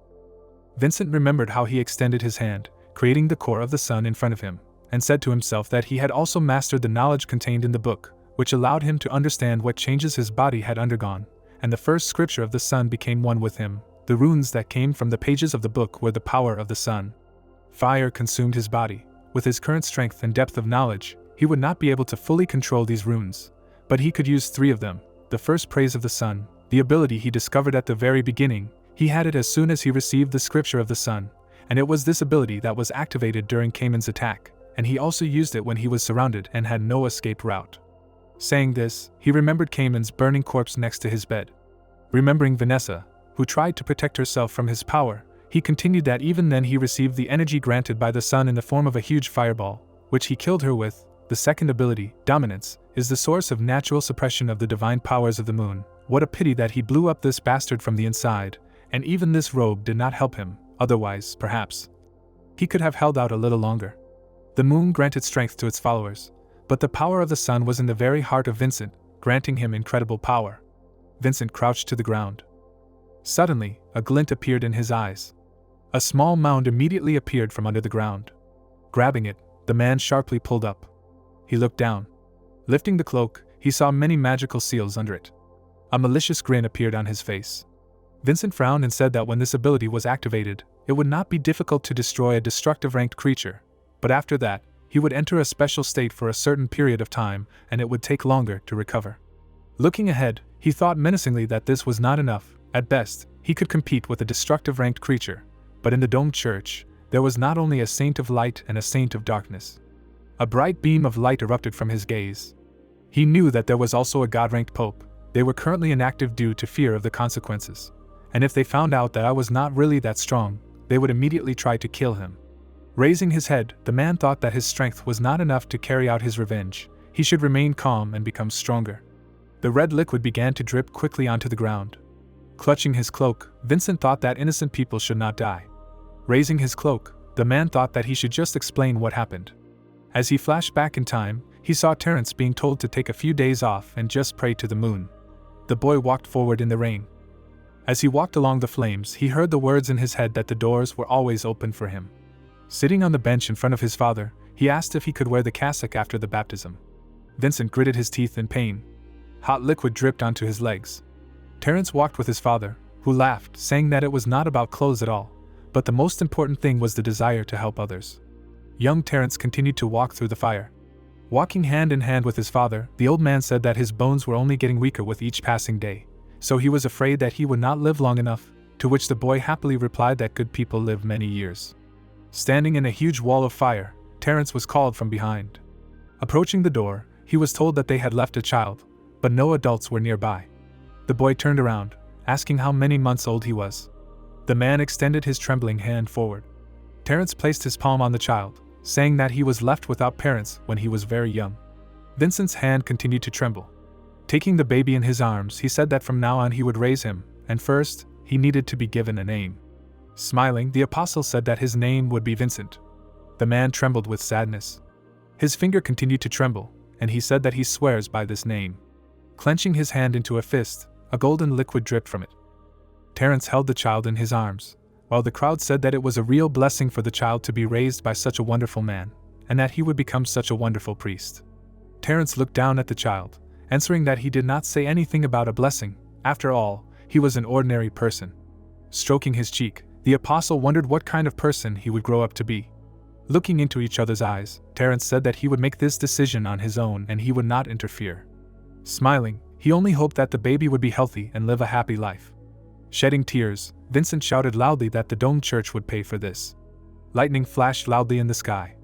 Vincent remembered how he extended his hand, creating the core of the sun in front of him, and said to himself that he had also mastered the knowledge contained in the book, which allowed him to understand what changes his body had undergone, and the first scripture of the sun became one with him. The runes that came from the pages of the book were the power of the sun. Fire consumed his body. With his current strength and depth of knowledge, he would not be able to fully control these runes, but he could use 3 of them. The first, praise of the sun, the ability he discovered at the very beginning. He had it as soon as he received the scripture of the sun, and it was this ability that was activated during Cayman's attack, and he also used it when he was surrounded and had no escape route. Saying this, he remembered Cayman's burning corpse next to his bed. Remembering Vanessa, who tried to protect herself from his power, he continued that even then he received the energy granted by the sun in the form of a huge fireball, which he killed her with. The second ability, dominance, is the source of natural suppression of the divine powers of the moon. What a pity that he blew up this bastard from the inside, and even this robe did not help him. Otherwise, perhaps, he could have held out a little longer. The moon granted strength to its followers, but the power of the sun was in the very heart of Vincent, granting him incredible power. Vincent crouched to the ground. Suddenly, a glint appeared in his eyes. A small mound immediately appeared from under the ground. Grabbing it, the man sharply pulled up. He looked down. Lifting the cloak, he saw many magical seals under it. A malicious grin appeared on his face. Vincent frowned and said that when this ability was activated, it would not be difficult to destroy a destructive ranked creature, but after that, he would enter a special state for a certain period of time, and it would take longer to recover. Looking ahead, he thought menacingly that this was not enough. At best, he could compete with a destructive ranked creature, but in the domed church, there was not only a saint of light and a saint of darkness. A bright beam of light erupted from his gaze. He knew that there was also a god-ranked pope. They were currently inactive due to fear of the consequences, and if they found out that I was not really that strong, they would immediately try to kill him. Raising his head, the man thought that his strength was not enough to carry out his revenge. He should remain calm and become stronger. The red liquid began to drip quickly onto the ground. Clutching his cloak, Vincent thought that innocent people should not die. Raising his cloak, the man thought that he should just explain what happened. As he flashed back in time, he saw Terence being told to take a few days off and just pray to the moon. The boy walked forward in the rain. As he walked along the flames, he heard the words in his head that the doors were always open for him. Sitting on the bench in front of his father, he asked if he could wear the cassock after the baptism. Vincent gritted his teeth in pain. Hot liquid dripped onto his legs. Terence walked with his father, who laughed, saying that it was not about clothes at all, but the most important thing was the desire to help others. Young Terence continued to walk through the fire. Walking hand in hand with his father, the old man said that his bones were only getting weaker with each passing day, so he was afraid that he would not live long enough, to which the boy happily replied that good people live many years. Standing in a huge wall of fire, Terence was called from behind. Approaching the door, he was told that they had left a child, but no adults were nearby. The boy turned around, asking how many months old he was. The man extended his trembling hand forward. Terence placed his palm on the child, saying that he was left without parents when he was very young. Vincent's hand continued to tremble. Taking the baby in his arms, he said that from now on he would raise him, and first, he needed to be given a name. Smiling, the apostle said that his name would be Vincent. The man trembled with sadness. His finger continued to tremble, and he said that he swears by this name. Clenching his hand into a fist, a golden liquid dripped from it. Terence held the child in his arms, while the crowd said that it was a real blessing for the child to be raised by such a wonderful man, and that he would become such a wonderful priest. Terence looked down at the child, answering that he did not say anything about a blessing. After all, he was an ordinary person. Stroking his cheek, the apostle wondered what kind of person he would grow up to be. Looking into each other's eyes, Terence said that he would make this decision on his own and he would not interfere. Smiling, he only hoped that the baby would be healthy and live a happy life. Shedding tears, Vincent shouted loudly that the domed church would pay for this. Lightning flashed loudly in the sky.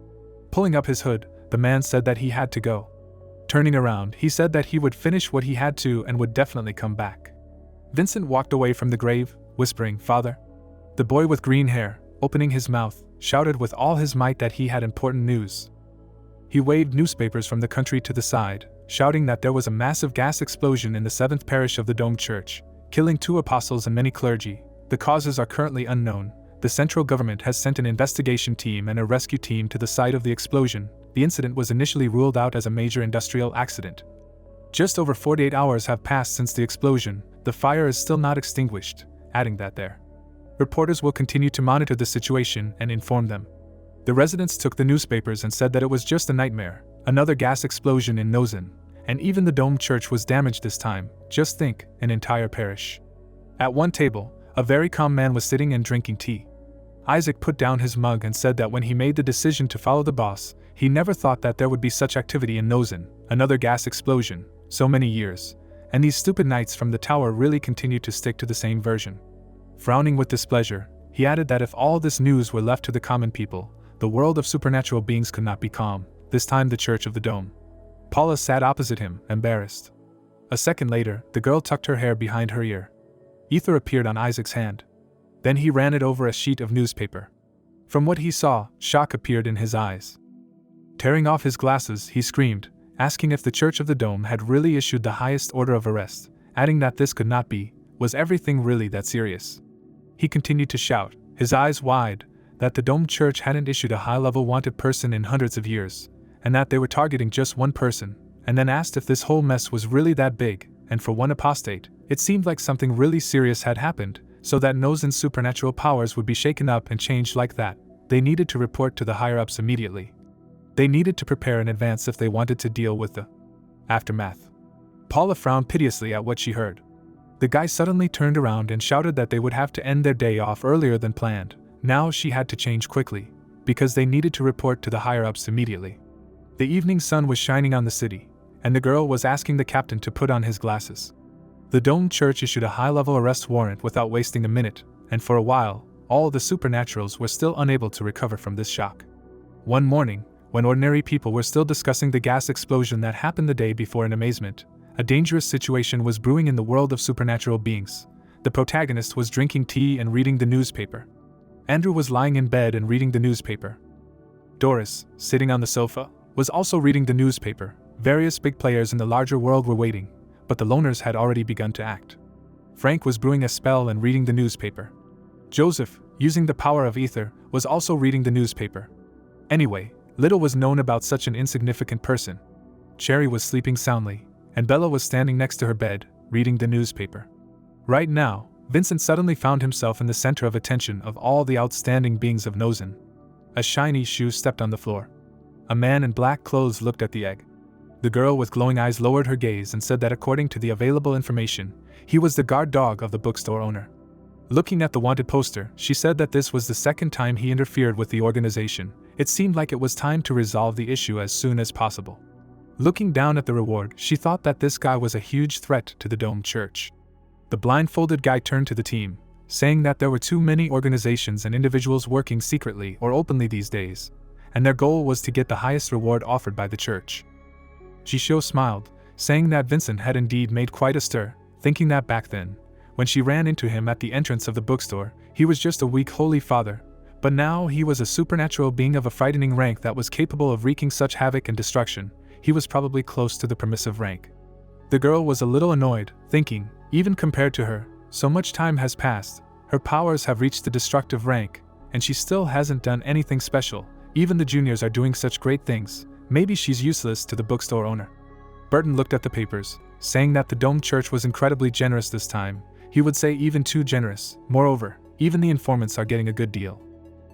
Pulling up his hood, the man said that he had to go. Turning around, he said that he would finish what he had to and would definitely come back. Vincent walked away from the grave, whispering, "Father." The boy with green hair, opening his mouth, shouted with all his might that he had important news. He waved newspapers from the country to the side, shouting that there was a massive gas explosion in the 7th parish of the domed church, killing 2 apostles and many clergy. The causes are currently unknown. The central government has sent an investigation team and a rescue team to the site of the explosion. The incident was initially ruled out as a major industrial accident. Just over 48 hours have passed since the explosion. The fire is still not extinguished, adding that their reporters will continue to monitor the situation and inform them. The residents took the newspapers and said that it was just a nightmare, another gas explosion in Nozin, and even the domed church was damaged this time. Just think, an entire parish. At one table, a very calm man was sitting and drinking tea. Isaac put down his mug and said that when he made the decision to follow the boss, he never thought that there would be such activity in Nozin, another gas explosion, so many years, and these stupid knights from the tower really continued to stick to the same version. Frowning with displeasure, he added that if all this news were left to the common people, the world of supernatural beings could not be calm, this time the Church of the Dome. Paula sat opposite him, embarrassed. A second later, the girl tucked her hair behind her ear. Ether appeared on Isaac's hand. Then he ran it over a sheet of newspaper. From what he saw, shock appeared in his eyes. Tearing off his glasses, he screamed, asking if the Church of the Dome had really issued the highest order of arrest, adding that this could not be. Was everything really that serious? He continued to shout, his eyes wide, that the domed church hadn't issued a high-level wanted person in hundreds of years, and that they were targeting just one person, and then asked if this whole mess was really that big, and for one apostate, it seemed like something really serious had happened, so that Nozin's supernatural powers would be shaken up and changed like that. They needed to report to the higher-ups immediately. They needed to prepare in advance if they wanted to deal with the aftermath. Paula frowned piteously at what she heard. The guy suddenly turned around and shouted that they would have to end their day off earlier than planned. Now she had to change quickly, because they needed to report to the higher-ups immediately. The evening sun was shining on the city, and the girl was asking the captain to put on his glasses. The domed church issued a high-level arrest warrant without wasting a minute, and for a while, all the supernaturals were still unable to recover from this shock. One morning, when ordinary people were still discussing the gas explosion that happened the day before in amazement, a dangerous situation was brewing in the world of supernatural beings. The protagonist was drinking tea and reading the newspaper. Andrew was lying in bed and reading the newspaper. Doris, sitting on the sofa, was also reading the newspaper. Various big players in the larger world were waiting, but the loners had already begun to act. Frank was brewing a spell and reading the newspaper. Joseph, using the power of ether, was also reading the newspaper. Anyway, Little was known about such an insignificant person. Cherry was sleeping soundly, and Bella was standing next to her bed, reading the newspaper. Right now, Vincent suddenly found himself in the center of attention of all the outstanding beings of Nozin. A shiny shoe stepped on the floor. A man in black clothes looked at the egg. The girl with glowing eyes lowered her gaze and said that according to the available information, he was the guard dog of the bookstore owner. Looking at the wanted poster, she said that this was the second time he interfered with the organization. It seemed like it was time to resolve the issue as soon as possible. Looking down at the reward, she thought that this guy was a huge threat to the domed church. The blindfolded guy turned to the team, saying that there were too many organizations and individuals working secretly or openly these days, and their goal was to get the highest reward offered by the church. Jisho smiled, saying that Vincent had indeed made quite a stir, thinking that back then, when she ran into him at the entrance of the bookstore, he was just a weak holy father, but now he was a supernatural being of a frightening rank that was capable of wreaking such havoc and destruction. He was probably close to the permissive rank. The girl was a little annoyed, thinking, even compared to her, so much time has passed, her powers have reached the destructive rank, and she still hasn't done anything special. Even the juniors are doing such great things, maybe she's useless to the bookstore owner. Burton looked at the papers, saying that the domed church was incredibly generous this time. He would say even too generous. Moreover, even the informants are getting a good deal.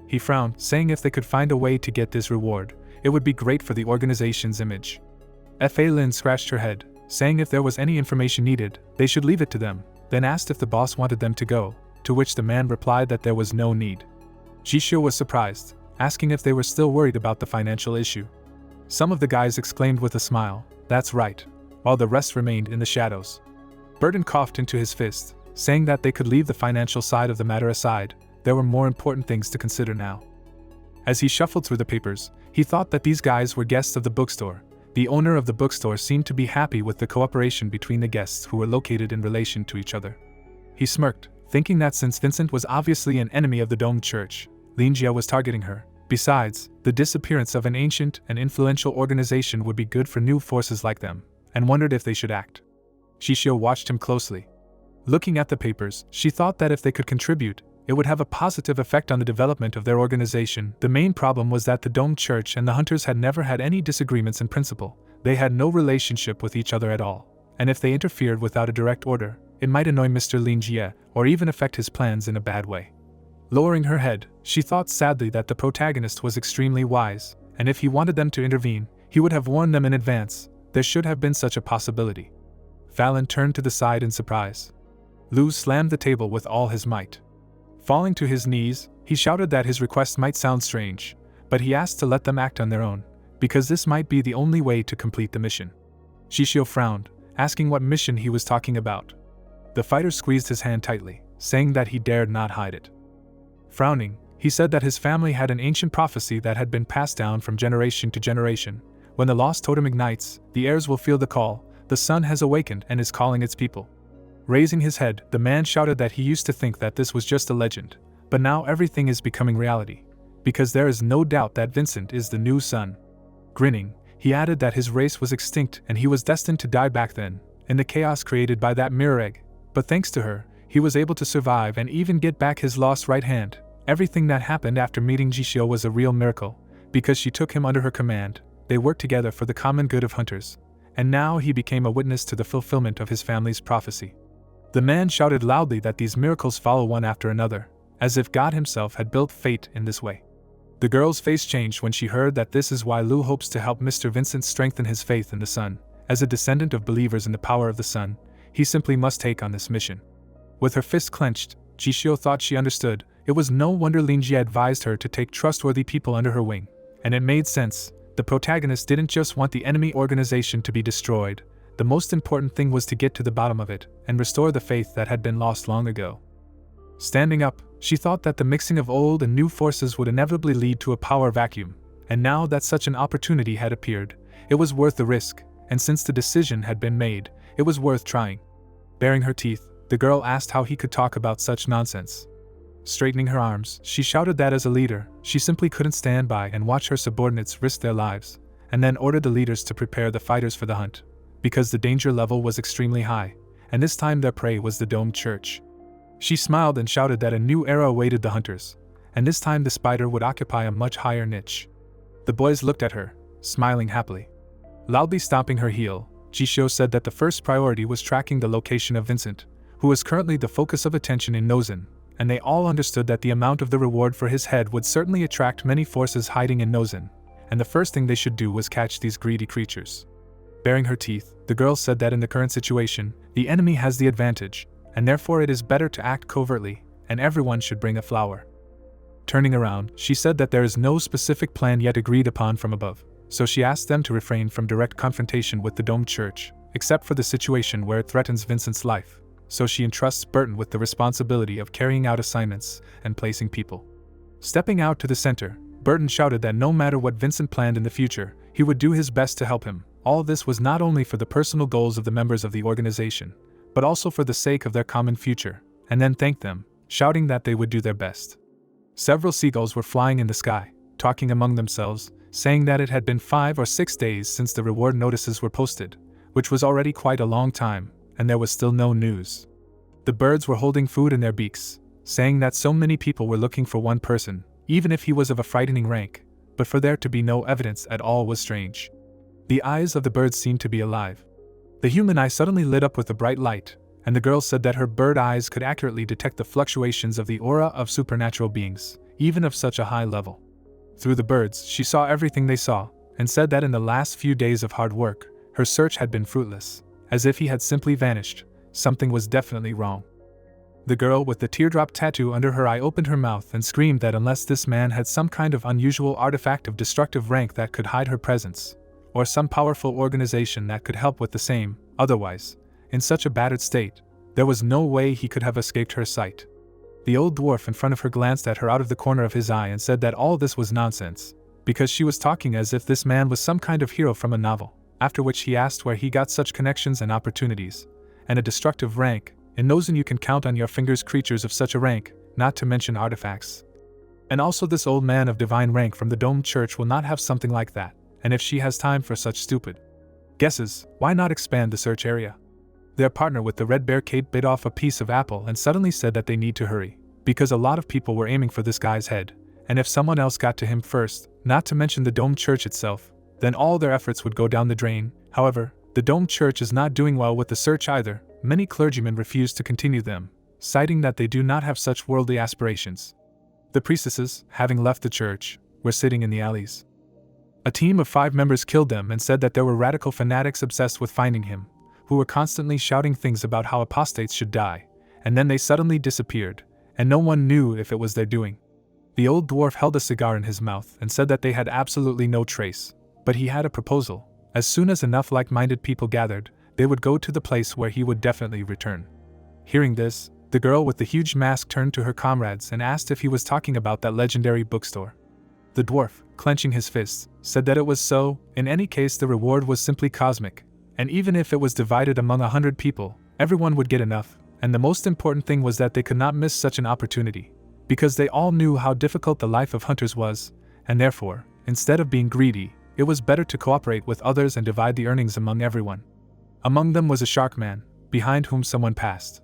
He frowned, saying if they could find a way to get this reward, it would be great for the organization's image. F.A. Lin scratched her head, saying if there was any information needed, they should leave it to them, then asked if the boss wanted them to go, to which the man replied that there was no need. Jisho was surprised, asking if they were still worried about the financial issue. Some of the guys exclaimed with a smile, "That's right," while the rest remained in the shadows. Burton coughed into his fist, saying that they could leave the financial side of the matter aside, there were more important things to consider now. As he shuffled through the papers, he thought that these guys were guests of the bookstore. The owner of the bookstore seemed to be happy with the cooperation between the guests who were located in relation to each other. He smirked, thinking that since Vincent was obviously an enemy of the domed church, Linjia was targeting her. Besides, the disappearance of an ancient and influential organization would be good for new forces like them, and wondered if they should act. Shishio watched him closely. Looking at the papers, she thought that if they could contribute, it would have a positive effect on the development of their organization. The main problem was that the domed church and the hunters had never had any disagreements in principle. They had no relationship with each other at all, and if they interfered without a direct order, it might annoy Mr. Lin Jie, or even affect his plans in a bad way. Lowering her head, she thought sadly that the protagonist was extremely wise, and if he wanted them to intervene, he would have warned them in advance. There should have been such a possibility. Fallon turned to the side in surprise. Lu slammed the table with all his might. Falling to his knees, he shouted that his request might sound strange, but he asked to let them act on their own, because this might be the only way to complete the mission. Shishio frowned, asking what mission he was talking about. The fighter squeezed his hand tightly, saying that he dared not hide it. Frowning, he said that his family had an ancient prophecy that had been passed down from generation to generation. When the lost totem ignites, the heirs will feel the call. The sun has awakened and is calling its people. Raising his head, the man shouted that he used to think that this was just a legend, but now everything is becoming reality, because there is no doubt that Vincent is the new sun. Grinning, he added that his race was extinct and he was destined to die back then, in the chaos created by that mirror egg, but thanks to her, he was able to survive and even get back his lost right hand. Everything that happened after meeting Jishio was a real miracle, because she took him under her command. They worked together for the common good of hunters, and now he became a witness to the fulfillment of his family's prophecy. The man shouted loudly that these miracles follow one after another, as if God himself had built fate in this way. The girl's face changed when she heard that this is why Lu hopes to help Mr. Vincent strengthen his faith in the sun. As a descendant of believers in the power of the sun, he simply must take on this mission. With her fist clenched, Jishio thought she understood. It was no wonder Lin Jie advised her to take trustworthy people under her wing, and it made sense. The protagonist didn't just want the enemy organization to be destroyed. The most important thing was to get to the bottom of it and restore the faith that had been lost long ago. Standing up, she thought that the mixing of old and new forces would inevitably lead to a power vacuum, and now that such an opportunity had appeared, it was worth the risk, and since the decision had been made, it was worth trying. Baring her teeth, the girl asked how he could talk about such nonsense. Straightening her arms, she shouted that as a leader, she simply couldn't stand by and watch her subordinates risk their lives, and then ordered the leaders to prepare the fighters for the hunt, because the danger level was extremely high, and this time their prey was the domed church. She smiled and shouted that a new era awaited the hunters, and this time the spider would occupy a much higher niche. The boys looked at her, smiling happily. Loudly stomping her heel, Jisho said that the first priority was tracking the location of Vincent, who was currently the focus of attention in Nozin, and they all understood that the amount of the reward for his head would certainly attract many forces hiding in Nozin, and the first thing they should do was catch these greedy creatures. Baring her teeth, the girl said that in the current situation, the enemy has the advantage, and therefore it is better to act covertly, and everyone should bring a flower. Turning around, she said that there is no specific plan yet agreed upon from above, so she asked them to refrain from direct confrontation with the domed church, except for the situation where it threatens Vincent's life, so she entrusts Burton with the responsibility of carrying out assignments and placing people. Stepping out to the center, Burton shouted that no matter what Vincent planned in the future, he would do his best to help him. All this was not only for the personal goals of the members of the organization, but also for the sake of their common future, and then thanked them, shouting that they would do their best. Several seagulls were flying in the sky, talking among themselves, saying that it had been 5 or 6 days since the reward notices were posted, which was already quite a long time, and there was still no news. The birds were holding food in their beaks, saying that so many people were looking for one person, even if he was of a frightening rank, but for there to be no evidence at all was strange. The eyes of the birds seemed to be alive. The human eye suddenly lit up with a bright light, and the girl said that her bird eyes could accurately detect the fluctuations of the aura of supernatural beings, even of such a high level. Through the birds, she saw everything they saw, and said that in the last few days of hard work, her search had been fruitless, as if he had simply vanished. Something was definitely wrong. The girl with the teardrop tattoo under her eye opened her mouth and screamed that unless this man had some kind of unusual artifact of destructive rank that could hide her presence, or some powerful organization that could help with the same, otherwise, in such a battered state, there was no way he could have escaped her sight. The old dwarf in front of her glanced at her out of the corner of his eye and said that all this was nonsense, because she was talking as if this man was some kind of hero from a novel, after which he asked where he got such connections and opportunities, and a destructive rank. In Nozin you can count on your fingers creatures of such a rank, not to mention artifacts. And also this old man of divine rank from the domed church will not have something like that, and if she has time for such stupid guesses, why not expand the search area? Their partner with the red bear Kate bit off a piece of apple and suddenly said that they need to hurry, because a lot of people were aiming for this guy's head, and if someone else got to him first, not to mention the domed church itself, then all their efforts would go down the drain. However, the domed church is not doing well with the search either. Many clergymen refuse to continue them, citing that they do not have such worldly aspirations. The priestesses, having left the church, were sitting in the alleys. A team of 5 members killed them and said that there were radical fanatics obsessed with finding him, who were constantly shouting things about how apostates should die, and then they suddenly disappeared, and no one knew if it was their doing. The old dwarf held a cigar in his mouth and said that they had absolutely no trace, but he had a proposal. As soon as enough like-minded people gathered, they would go to the place where he would definitely return. Hearing this, the girl with the huge mask turned to her comrades and asked if he was talking about that legendary bookstore. The dwarf, clenching his fists, said that it was so. In any case, the reward was simply cosmic, and even if it was divided among 100 people, everyone would get enough, and the most important thing was that they could not miss such an opportunity, because they all knew how difficult the life of hunters was, and therefore, instead of being greedy, it was better to cooperate with others and divide the earnings among everyone. Among them was a shark man, behind whom someone passed.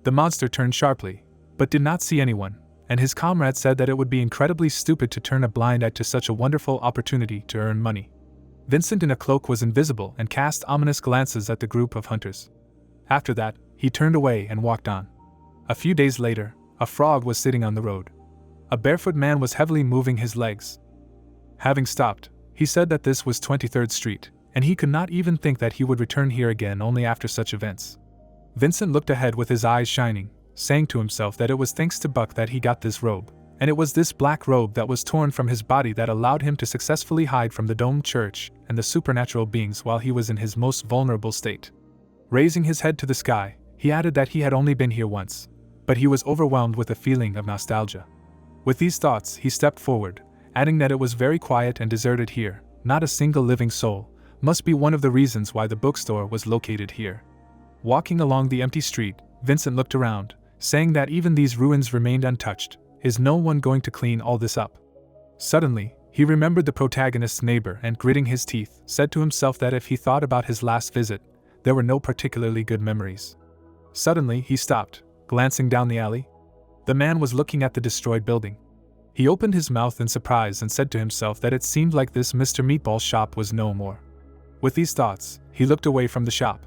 The monster turned sharply, but did not see anyone, and his comrade said that it would be incredibly stupid to turn a blind eye to such a wonderful opportunity to earn money. Vincent in a cloak was invisible and cast ominous glances at the group of hunters. After that, he turned away and walked on. A few days later, a frog was sitting on the road. A barefoot man was heavily moving his legs. Having stopped, he said that this was 23rd Street, and he could not even think that he would return here again only after such events. Vincent looked ahead with his eyes shining, saying to himself that it was thanks to Buck that he got this robe, and it was this black robe that was torn from his body that allowed him to successfully hide from the domed church and the supernatural beings while he was in his most vulnerable state. Raising his head to the sky, he added that he had only been here once, but he was overwhelmed with a feeling of nostalgia. With these thoughts, he stepped forward, adding that it was very quiet and deserted here, not a single living soul, must be one of the reasons why the bookstore was located here. Walking along the empty street, Vincent looked around, saying that even these ruins remained untouched. Is no one going to clean all this up? Suddenly, he remembered the protagonist's neighbor and, gritting his teeth, said to himself that if he thought about his last visit, there were no particularly good memories. Suddenly, he stopped, glancing down the alley. The man was looking at the destroyed building. He opened his mouth in surprise and said to himself that it seemed like this Mr. Meatball shop was no more. With these thoughts, he looked away from the shop.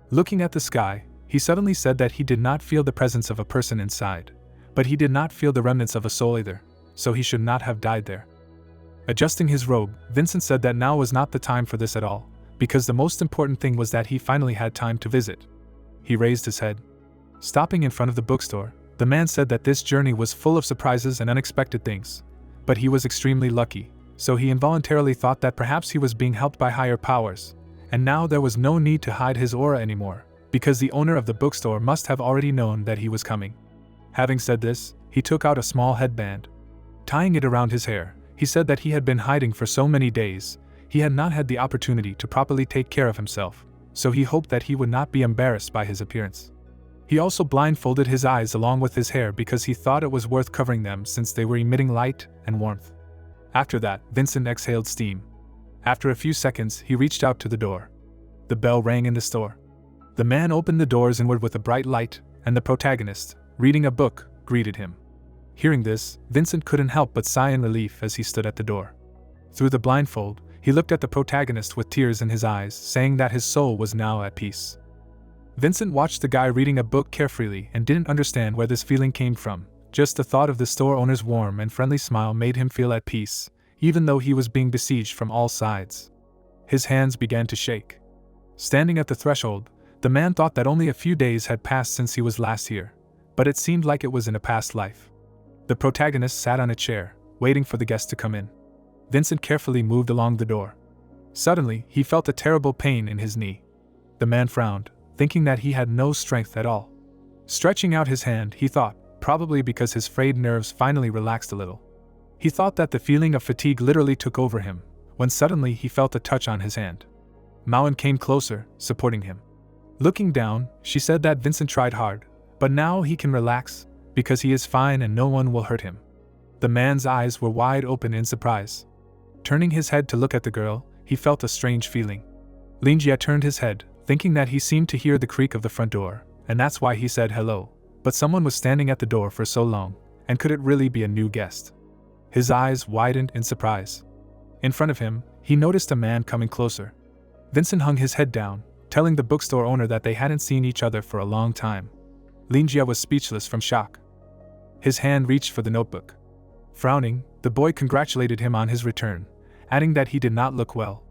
Looking at the sky, he suddenly said that he did not feel the presence of a person inside, but he did not feel the remnants of a soul either, so he should not have died there. Adjusting his robe, Vincent said that now was not the time for this at all, because the most important thing was that he finally had time to visit. He raised his head. Stopping in front of the bookstore, the man said that this journey was full of surprises and unexpected things, but he was extremely lucky, so he involuntarily thought that perhaps he was being helped by higher powers, and now there was no need to hide his aura anymore, because the owner of the bookstore must have already known that he was coming. Having said this, he took out a small headband. Tying it around his hair, he said that he had been hiding for so many days, he had not had the opportunity to properly take care of himself, so he hoped that he would not be embarrassed by his appearance. He also blindfolded his eyes along with his hair because he thought it was worth covering them since they were emitting light and warmth. After that, Vincent exhaled steam. After a few seconds, he reached out to the door. The bell rang in the store. The man opened the doors inward with a bright light, and the protagonist, reading a book, greeted him. Hearing this, Vincent couldn't help but sigh in relief as he stood at the door. Through the blindfold, he looked at the protagonist with tears in his eyes, saying that his soul was now at peace. Vincent watched the guy reading a book carefully and didn't understand where this feeling came from. Just the thought of the store owner's warm and friendly smile made him feel at peace, even though he was being besieged from all sides. His hands began to shake. Standing at the threshold, the man thought that only a few days had passed since he was last here, but it seemed like it was in a past life. The protagonist sat on a chair, waiting for the guest to come in. Vincent carefully moved along the door. Suddenly, he felt a terrible pain in his knee. The man frowned, thinking that he had no strength at all. Stretching out his hand, he thought, probably because his frayed nerves finally relaxed a little. He thought that the feeling of fatigue literally took over him, when suddenly he felt a touch on his hand. Mauen came closer, supporting him. Looking down, she said that Vincent tried hard, but now he can relax, because he is fine and no one will hurt him. The man's eyes were wide open in surprise. Turning his head to look at the girl, he felt a strange feeling. Linjia turned his head, thinking that he seemed to hear the creak of the front door, and that's why he said hello, but someone was standing at the door for so long, and could it really be a new guest? His eyes widened in surprise. In front of him, he noticed a man coming closer. Vincent hung his head down, telling the bookstore owner that they hadn't seen each other for a long time. Linjia was speechless from shock. His hand reached for the notebook. Frowning, the boy congratulated him on his return, adding that he did not look well.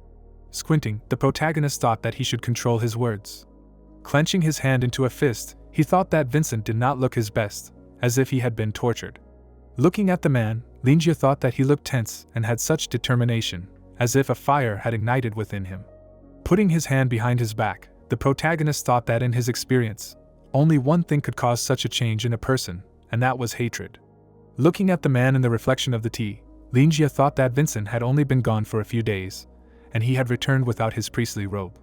Squinting, the protagonist thought that he should control his words. Clenching his hand into a fist, he thought that Vincent did not look his best, as if he had been tortured. Looking at the man, Linjia thought that he looked tense and had such determination, as if a fire had ignited within him. Putting his hand behind his back, the protagonist thought that in his experience, only one thing could cause such a change in a person, and that was hatred. Looking at the man in the reflection of the tea, Linjia thought that Vincent had only been gone for a few days, and he had returned without his priestly robe.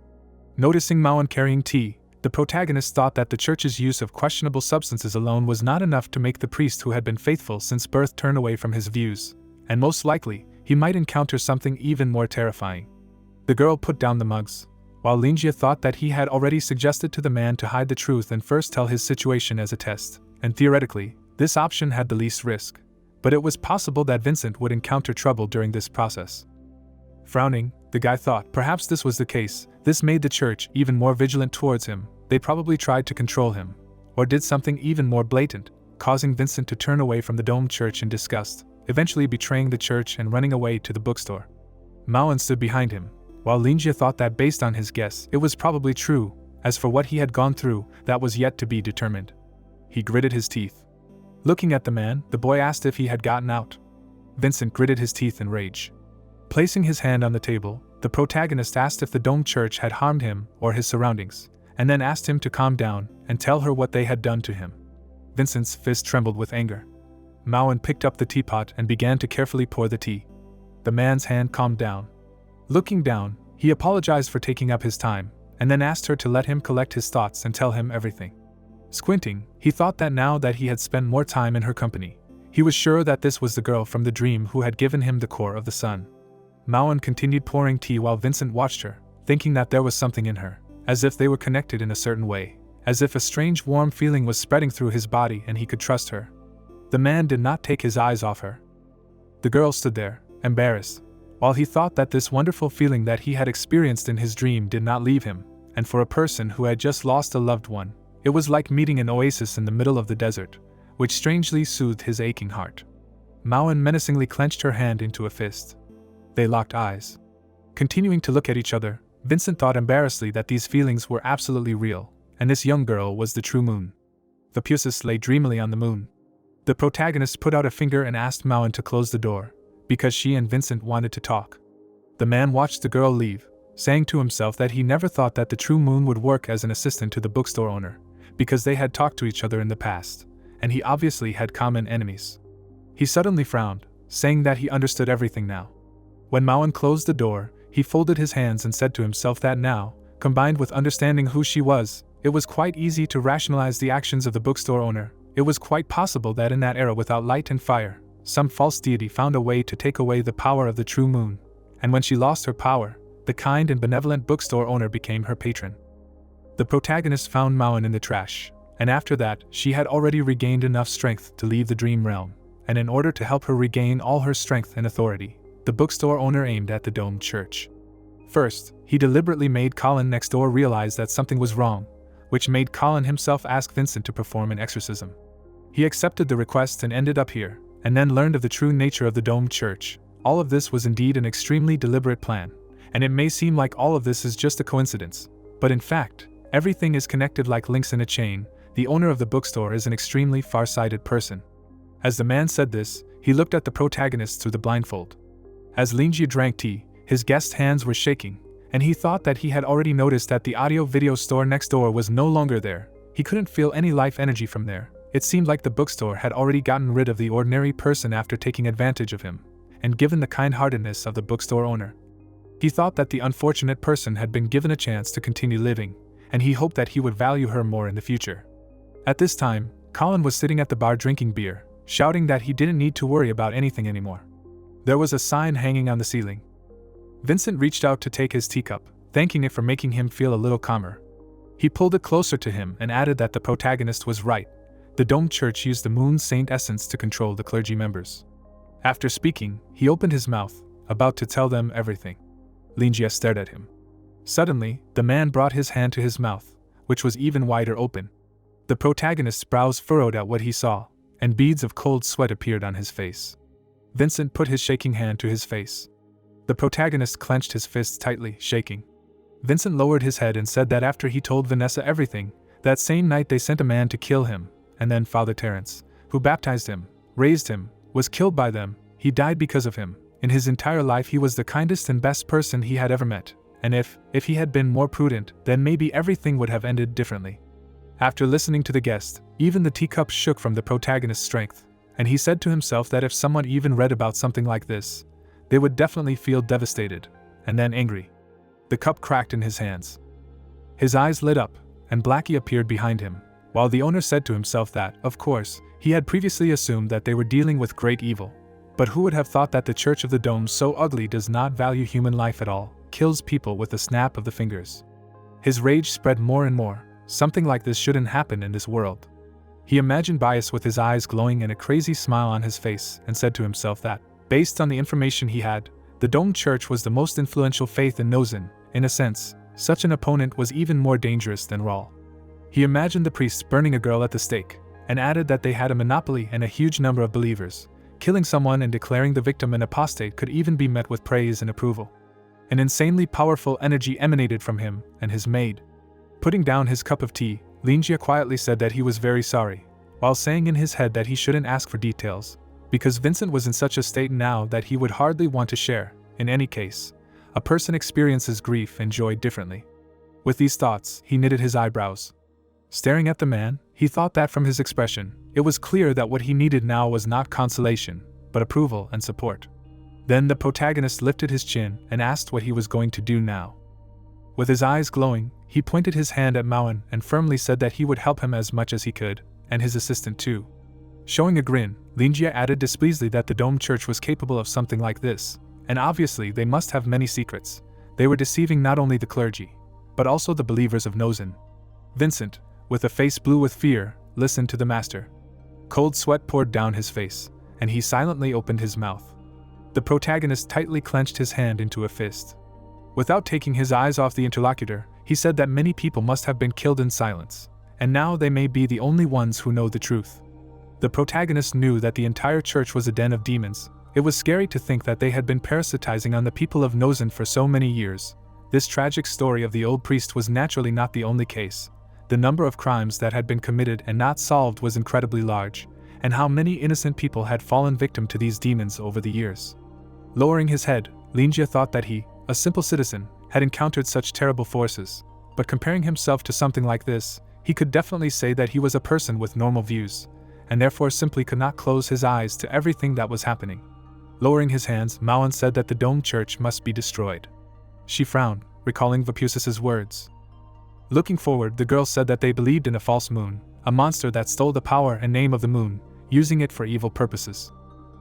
Noticing Mauen carrying tea, the protagonist thought that the church's use of questionable substances alone was not enough to make the priest who had been faithful since birth turn away from his views, and most likely, he might encounter something even more terrifying. The girl put down the mugs, while Linjia thought that he had already suggested to the man to hide the truth and first tell his situation as a test, and theoretically, this option had the least risk, but it was possible that Vincent would encounter trouble during this process. Frowning, the guy thought perhaps this was the case. This made the church even more vigilant towards him. They probably tried to control him, or did something even more blatant, causing Vincent to turn away from the domed church in disgust, eventually betraying the church and running away to the bookstore. Mauen stood behind him, while Linjia thought that based on his guess, it was probably true. As for what he had gone through, that was yet to be determined. He gritted his teeth. Looking at the man, the boy asked if he had gotten out. Vincent gritted his teeth in rage. Placing his hand on the table, the protagonist asked if the domed church had harmed him or his surroundings, and then asked him to calm down and tell her what they had done to him. Vincent's fist trembled with anger. Mauen picked up the teapot and began to carefully pour the tea. The man's hand calmed down. Looking down, he apologized for taking up his time, and then asked her to let him collect his thoughts and tell him everything. Squinting, he thought that now that he had spent more time in her company, he was sure that this was the girl from the dream who had given him the core of the sun. Mauen continued pouring tea while Vincent watched her, thinking that there was something in her, as if they were connected in a certain way, as if a strange warm feeling was spreading through his body and he could trust her. The man did not take his eyes off her. The girl stood there, embarrassed, while he thought that this wonderful feeling that he had experienced in his dream did not leave him, and for a person who had just lost a loved one, it was like meeting an oasis in the middle of the desert, which strangely soothed his aching heart. Mauen menacingly clenched her hand into a fist. They locked eyes. Continuing to look at each other, Vincent thought embarrassedly that these feelings were absolutely real, and this young girl was the true moon. The Pusis lay dreamily on the moon. The protagonist put out a finger and asked Mauen to close the door, because she and Vincent wanted to talk. The man watched the girl leave, saying to himself that he never thought that the true moon would work as an assistant to the bookstore owner, because they had talked to each other in the past, and he obviously had common enemies. He suddenly frowned, saying that he understood everything now. When Mauen closed the door, he folded his hands and said to himself that now, combined with understanding who she was, it was quite easy to rationalize the actions of the bookstore owner. It was quite possible that in that era without light and fire, some false deity found a way to take away the power of the true moon, and when she lost her power, the kind and benevolent bookstore owner became her patron. The protagonist found Mauen in the trash, and after that, she had already regained enough strength to leave the dream realm, and in order to help her regain all her strength and authority, the bookstore owner aimed at the domed church. First, he deliberately made Colin next door realize that something was wrong, which made Colin himself ask Vincent to perform an exorcism. He accepted the request and ended up here, and then learned of the true nature of the domed church. All of this was indeed an extremely deliberate plan, and it may seem like all of this is just a coincidence, but in fact, everything is connected like links in a chain. The owner of the bookstore is an extremely far-sighted person. As the man said this, he looked at the protagonist through the blindfold. As Linjia drank tea, his guest's hands were shaking, and he thought that he had already noticed that the audio-video store next door was no longer there. He couldn't feel any life energy from there. It seemed like the bookstore had already gotten rid of the ordinary person after taking advantage of him, and given the kind-heartedness of the bookstore owner. He thought that the unfortunate person had been given a chance to continue living, and he hoped that he would value her more in the future. At this time, Colin was sitting at the bar drinking beer, shouting that he didn't need to worry about anything anymore. There was a sign hanging on the ceiling. Vincent reached out to take his teacup, thanking it for making him feel a little calmer. He pulled it closer to him and added that the protagonist was right. The domed church used the moon saint essence to control the clergy members. After speaking, he opened his mouth, about to tell them everything. Linjia stared at him. Suddenly, the man brought his hand to his mouth, which was even wider open. The protagonist's brows furrowed at what he saw, and beads of cold sweat appeared on his face. Vincent put his shaking hand to his face. The protagonist clenched his fists tightly, shaking. Vincent lowered his head and said that after he told Vanessa everything, that same night they sent a man to kill him, and then Father Terence, who baptized him, raised him, was killed by them. He died because of him. In his entire life he was the kindest and best person he had ever met, and if he had been more prudent, then maybe everything would have ended differently. After listening to the guest, even the teacup shook from the protagonist's strength, and he said to himself that if someone even read about something like this, they would definitely feel devastated, and then angry. The cup cracked in his hands. His eyes lit up, and Blackie appeared behind him, while the owner said to himself that, of course, he had previously assumed that they were dealing with great evil. But who would have thought that the Church of the Dome, so ugly, does not value human life at all, kills people with a snap of the fingers. His rage spread more and more. Something like this shouldn't happen in this world. He imagined Bias with his eyes glowing and a crazy smile on his face, and said to himself that, based on the information he had, the Dome Church was the most influential faith in Nozin. In a sense, such an opponent was even more dangerous than Rawl. He imagined the priests burning a girl at the stake, and added that they had a monopoly and a huge number of believers. Killing someone and declaring the victim an apostate could even be met with praise and approval. An insanely powerful energy emanated from him and his maid. Putting down his cup of tea, Linjia quietly said that he was very sorry, while saying in his head that he shouldn't ask for details, because Vincent was in such a state now that he would hardly want to share. In any case, a person experiences grief and joy differently. With these thoughts, he knitted his eyebrows. Staring at the man, he thought that from his expression, it was clear that what he needed now was not consolation, but approval and support. Then the protagonist lifted his chin and asked what he was going to do now. With his eyes glowing, he pointed his hand at Mauen and firmly said that he would help him as much as he could, and his assistant too. Showing a grin, Linjia added displeasedly that the Dome Church was capable of something like this, and obviously they must have many secrets. They were deceiving not only the clergy, but also the believers of Nozin. Vincent, with a face blue with fear, listened to the master. Cold sweat poured down his face, and he silently opened his mouth. The protagonist tightly clenched his hand into a fist. Without taking his eyes off the interlocutor, he said that many people must have been killed in silence, and now they may be the only ones who know the truth. The protagonist knew that the entire church was a den of demons. It was scary to think that they had been parasitizing on the people of Nozen for so many years. This tragic story of the old priest was naturally not the only case. The number of crimes that had been committed and not solved was incredibly large, and how many innocent people had fallen victim to these demons over the years. Lowering his head, Linjia thought that he, a simple citizen, had encountered such terrible forces, but comparing himself to something like this, he could definitely say that he was a person with normal views, and therefore simply could not close his eyes to everything that was happening. Lowering his hands, Maon said that the domed church must be destroyed. She frowned, recalling Vapusis's words. Looking forward, the girl said that they believed in a false moon, a monster that stole the power and name of the moon, using it for evil purposes.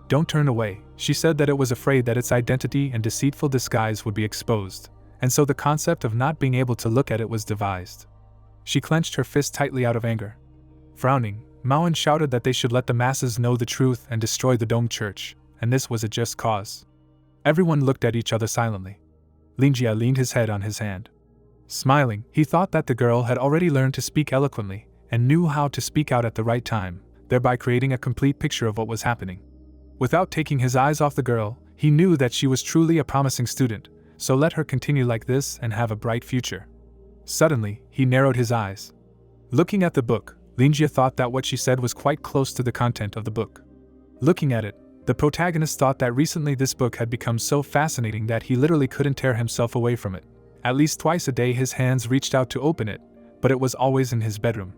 Don't turn away, she said that it was afraid that its identity and deceitful disguise would be exposed, and so the concept of not being able to look at it was devised. She clenched her fist tightly out of anger. Frowning, Maon shouted that they should let the masses know the truth and destroy the domed church, and this was a just cause. Everyone looked at each other silently. Linjia leaned his head on his hand. Smiling, he thought that the girl had already learned to speak eloquently and knew how to speak out at the right time, thereby creating a complete picture of what was happening. Without taking his eyes off the girl, he knew that she was truly a promising student, so let her continue like this and have a bright future. Suddenly, he narrowed his eyes. Looking at the book, Linjia thought that what she said was quite close to the content of the book. Looking at it, the protagonist thought that recently this book had become so fascinating that he literally couldn't tear himself away from it. At least twice a day his hands reached out to open it, but it was always in his bedroom.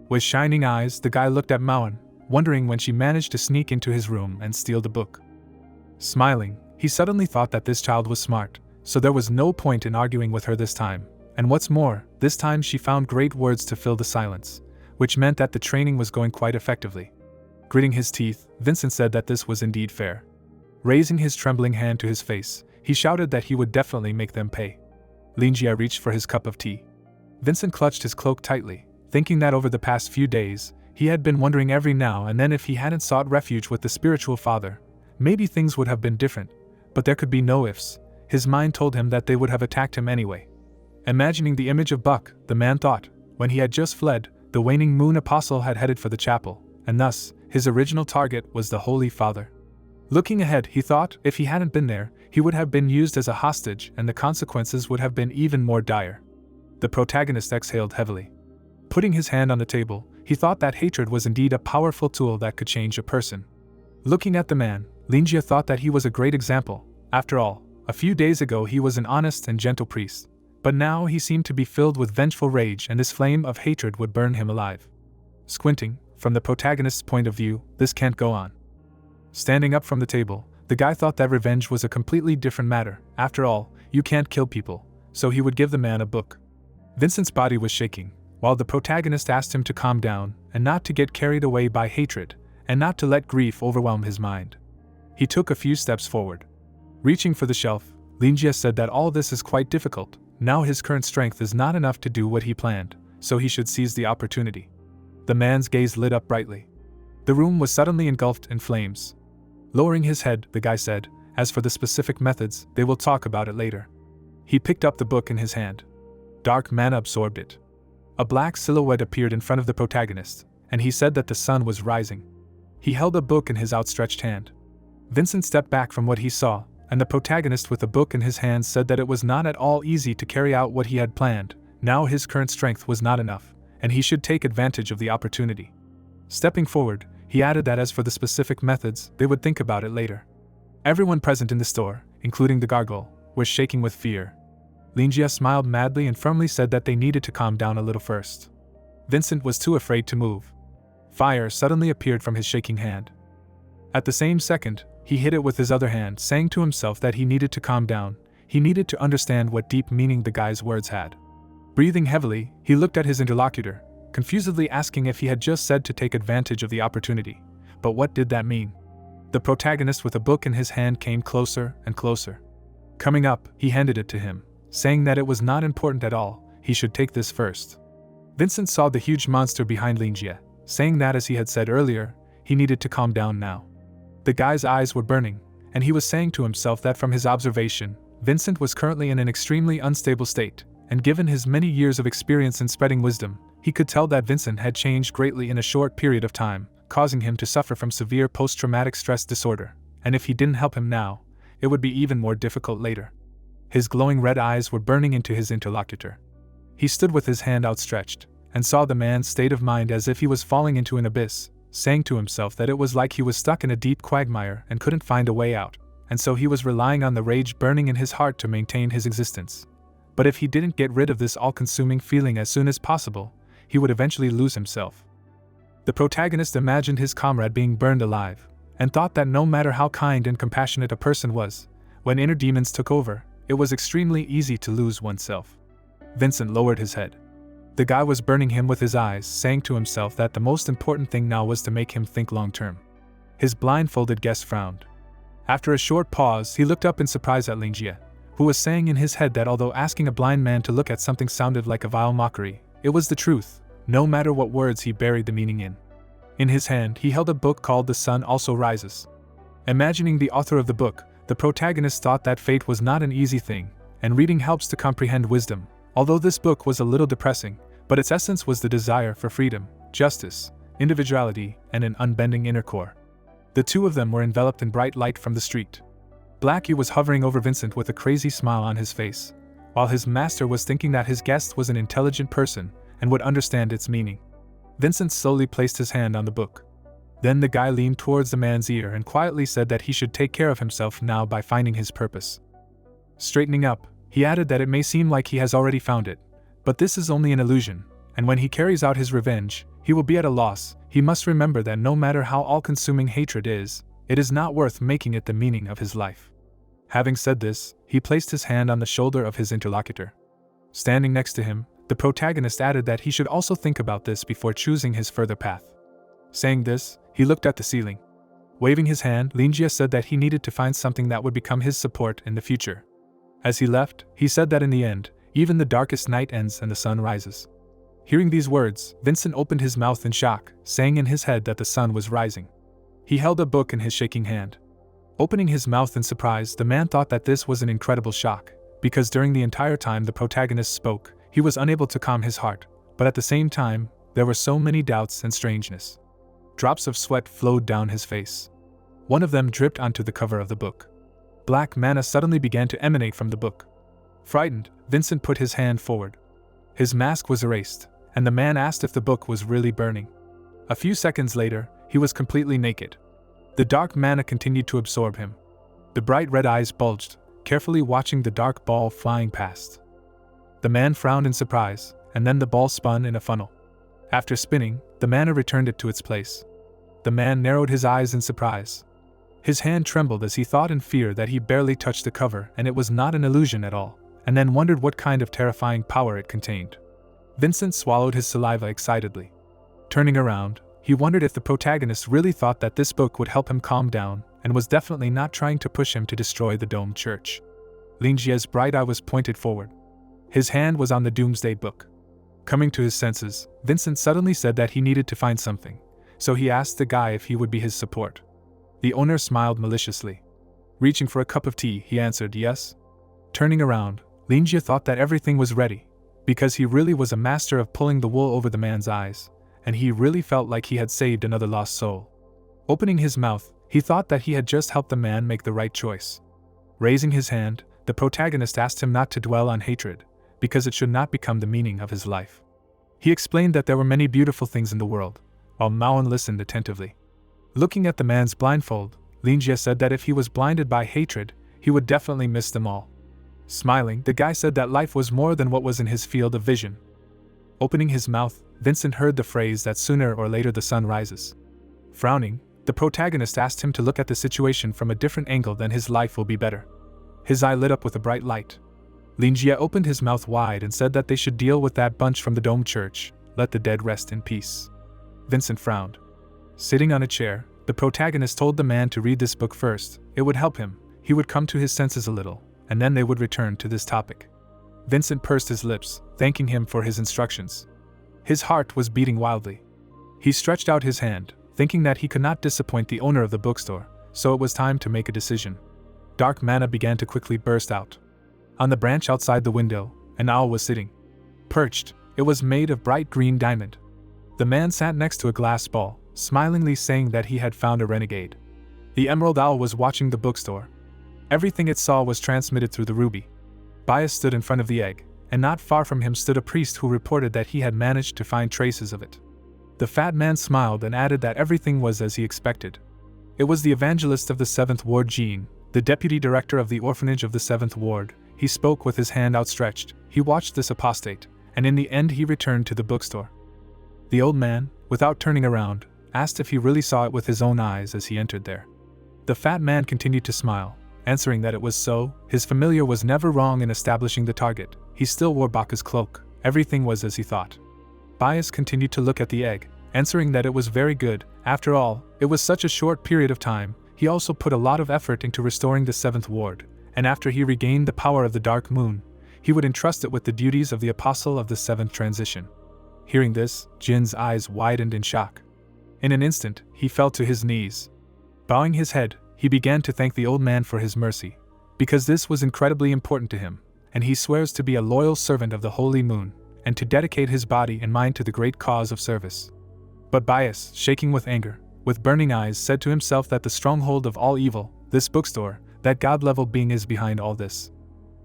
With shining eyes, the guy looked at Maon, wondering when she managed to sneak into his room and steal the book. Smiling, he suddenly thought that this child was smart, so there was no point in arguing with her this time, and what's more, this time she found great words to fill the silence, which meant that the training was going quite effectively. Gritting his teeth, Vincent said that this was indeed fair. Raising his trembling hand to his face, he shouted that he would definitely make them pay. Linjia reached for his cup of tea. Vincent clutched his cloak tightly, thinking that over the past few days, he had been wondering every now and then if he hadn't sought refuge with the spiritual father, maybe things would have been different, but there could be no ifs. His mind told him that they would have attacked him anyway. Imagining the image of Buck, the man thought, when he had just fled, the waning moon apostle had headed for the chapel, and thus, his original target was the Holy Father. Looking ahead, he thought, if he hadn't been there, he would have been used as a hostage and the consequences would have been even more dire. The protagonist exhaled heavily. Putting his hand on the table, he thought that hatred was indeed a powerful tool that could change a person. Looking at the man, Linjia thought that he was a great example. After all, a few days ago he was an honest and gentle priest, but now he seemed to be filled with vengeful rage and this flame of hatred would burn him alive. Squinting, from the protagonist's point of view, this can't go on. Standing up from the table, the guy thought that revenge was a completely different matter. After all, you can't kill people, so he would give the man a book. Vincent's body was shaking, while the protagonist asked him to calm down and not to get carried away by hatred, and not to let grief overwhelm his mind. He took a few steps forward. Reaching for the shelf, Linjia said that all this is quite difficult. Now his current strength is not enough to do what he planned, so he should seize the opportunity. The man's gaze lit up brightly. The room was suddenly engulfed in flames. Lowering his head, the guy said, as for the specific methods, they will talk about it later. He picked up the book in his hand. Dark mana absorbed it. A black silhouette appeared in front of the protagonist, and he said that the sun was rising. He held a book in his outstretched hand. Vincent stepped back from what he saw, and the protagonist with the book in his hand said that it was not at all easy to carry out what he had planned. Now his current strength was not enough, and he should take advantage of the opportunity. Stepping forward, he added that as for the specific methods, they would think about it later. Everyone present in the store, including the gargoyle, was shaking with fear. Linjia smiled madly and firmly said that they needed to calm down a little first. Vincent was too afraid to move. Fire suddenly appeared from his shaking hand. At the same second, he hit it with his other hand, saying to himself that he needed to calm down. He needed to understand what deep meaning the guy's words had. Breathing heavily, he looked at his interlocutor, confusedly asking if he had just said to take advantage of the opportunity. But what did that mean? The protagonist with a book in his hand came closer and closer. Coming up, he handed it to him, saying that it was not important at all, he should take this first. Vincent saw the huge monster behind Linjia, saying that as he had said earlier, he needed to calm down now. The guy's eyes were burning, and he was saying to himself that from his observation, Vincent was currently in an extremely unstable state, and given his many years of experience in spreading wisdom, he could tell that Vincent had changed greatly in a short period of time, causing him to suffer from severe post-traumatic stress disorder, and if he didn't help him now, it would be even more difficult later. His glowing red eyes were burning into his interlocutor. He stood with his hand outstretched, and saw the man's state of mind as if he was falling into an abyss, saying to himself that it was like he was stuck in a deep quagmire and couldn't find a way out, and so he was relying on the rage burning in his heart to maintain his existence. But if he didn't get rid of this all-consuming feeling as soon as possible, he would eventually lose himself. The protagonist imagined his comrade being burned alive, and thought that no matter how kind and compassionate a person was, when inner demons took over, it was extremely easy to lose oneself. Vincent lowered his head. The guy was burning him with his eyes, saying to himself that the most important thing now was to make him think long-term. His blindfolded guest frowned. After a short pause, he looked up in surprise at Lingjie, who was saying in his head that although asking a blind man to look at something sounded like a vile mockery, it was the truth, no matter what words he buried the meaning in. In his hand, he held a book called The Sun Also Rises. Imagining the author of the book, the protagonist thought that fate was not an easy thing, and reading helps to comprehend wisdom, although this book was a little depressing, but its essence was the desire for freedom, justice, individuality, and an unbending inner core. The two of them were enveloped in bright light from the street. Lackey was hovering over Vincent with a crazy smile on his face, while his master was thinking that his guest was an intelligent person and would understand its meaning. Vincent slowly placed his hand on the book. Then the guy leaned towards the man's ear and quietly said that he should take care of himself now by finding his purpose. Straightening up, he added that it may seem like he has already found it, but this is only an illusion, and when he carries out his revenge, he will be at a loss. He must remember that no matter how all-consuming hatred is, it is not worth making it the meaning of his life. Having said this, he placed his hand on the shoulder of his interlocutor. Standing next to him, the protagonist added that he should also think about this before choosing his further path. Saying this, he looked at the ceiling. Waving his hand, Lingjie said that he needed to find something that would become his support in the future. As he left, he said that in the end, even the darkest night ends and the sun rises. Hearing these words, Vincent opened his mouth in shock, saying in his head that the sun was rising. He held a book in his shaking hand. Opening his mouth in surprise, the man thought that this was an incredible shock, because during the entire time the protagonist spoke, he was unable to calm his heart, but at the same time, there were so many doubts and strangeness. Drops of sweat flowed down his face. One of them dripped onto the cover of the book. Black mana suddenly began to emanate from the book. Frightened, Vincent put his hand forward. His mask was erased, and the man asked if the book was really burning. A few seconds later, he was completely naked. The dark mana continued to absorb him. The bright red eyes bulged, carefully watching the dark ball flying past. The man frowned in surprise, and then the ball spun in a funnel. After spinning, the mana returned it to its place. The man narrowed his eyes in surprise. His hand trembled as he thought in fear that he barely touched the cover and it was not an illusion at all, and then wondered what kind of terrifying power it contained. Vincent swallowed his saliva excitedly. Turning around, he wondered if the protagonist really thought that this book would help him calm down and was definitely not trying to push him to destroy the domed church. Lingjie's bright eye was pointed forward. His hand was on the Doomsday Book. Coming to his senses, Vincent suddenly said that he needed to find something, so he asked the guy if he would be his support. The owner smiled maliciously. Reaching for a cup of tea, he answered yes. Turning around, Lingjie thought that everything was ready, because he really was a master of pulling the wool over the man's eyes, and he really felt like he had saved another lost soul. Opening his mouth, he thought that he had just helped the man make the right choice. Raising his hand, the protagonist asked him not to dwell on hatred, because it should not become the meaning of his life. He explained that there were many beautiful things in the world, while Maon listened attentively. Looking at the man's blindfold, Lingjie said that if he was blinded by hatred, he would definitely miss them all. Smiling, the guy said that life was more than what was in his field of vision. Opening his mouth, Vincent heard the phrase that sooner or later the sun rises. Frowning, the protagonist asked him to look at the situation from a different angle, then his life will be better. His eye lit up with a bright light. Lingjie opened his mouth wide and said that they should deal with that bunch from the domed church, let the dead rest in peace. Vincent frowned. Sitting on a chair, the protagonist told the man to read this book first. It would help him, he would come to his senses a little, and then they would return to this topic. Vincent pursed his lips, thanking him for his instructions. His heart was beating wildly. He stretched out his hand, thinking that he could not disappoint the owner of the bookstore, so it was time to make a decision. Dark mana began to quickly burst out. On the branch outside the window, an owl was sitting. Perched, it was made of bright green diamond. The man sat next to a glass ball, smilingly saying that he had found a renegade. The emerald owl was watching the bookstore. Everything it saw was transmitted through the ruby. Bias stood in front of the egg, and not far from him stood a priest who reported that he had managed to find traces of it. The fat man smiled and added that everything was as he expected. It was the evangelist of the 7th Ward, Jean, the deputy director of the orphanage of the 7th Ward. He spoke with his hand outstretched. He watched this apostate, and in the end he returned to the bookstore. The old man, without turning around, asked if he really saw it with his own eyes as he entered there. The fat man continued to smile, answering that it was so. His familiar was never wrong in establishing the target. He still wore Baka's cloak. Everything was as he thought. Bias continued to look at the egg, answering that it was very good. After all, it was such a short period of time. He also put a lot of effort into restoring the 7th Ward, and after he regained the power of the Dark Moon, he would entrust it with the duties of the Apostle of the 7th Transition. Hearing this, Jin's eyes widened in shock. In an instant, he fell to his knees. Bowing his head, he began to thank the old man for his mercy, because this was incredibly important to him, and he swears to be a loyal servant of the Holy Moon, and to dedicate his body and mind to the great cause of service. But Bias, shaking with anger, with burning eyes, said to himself that the stronghold of all evil, this bookstore, that God-level being is behind all this.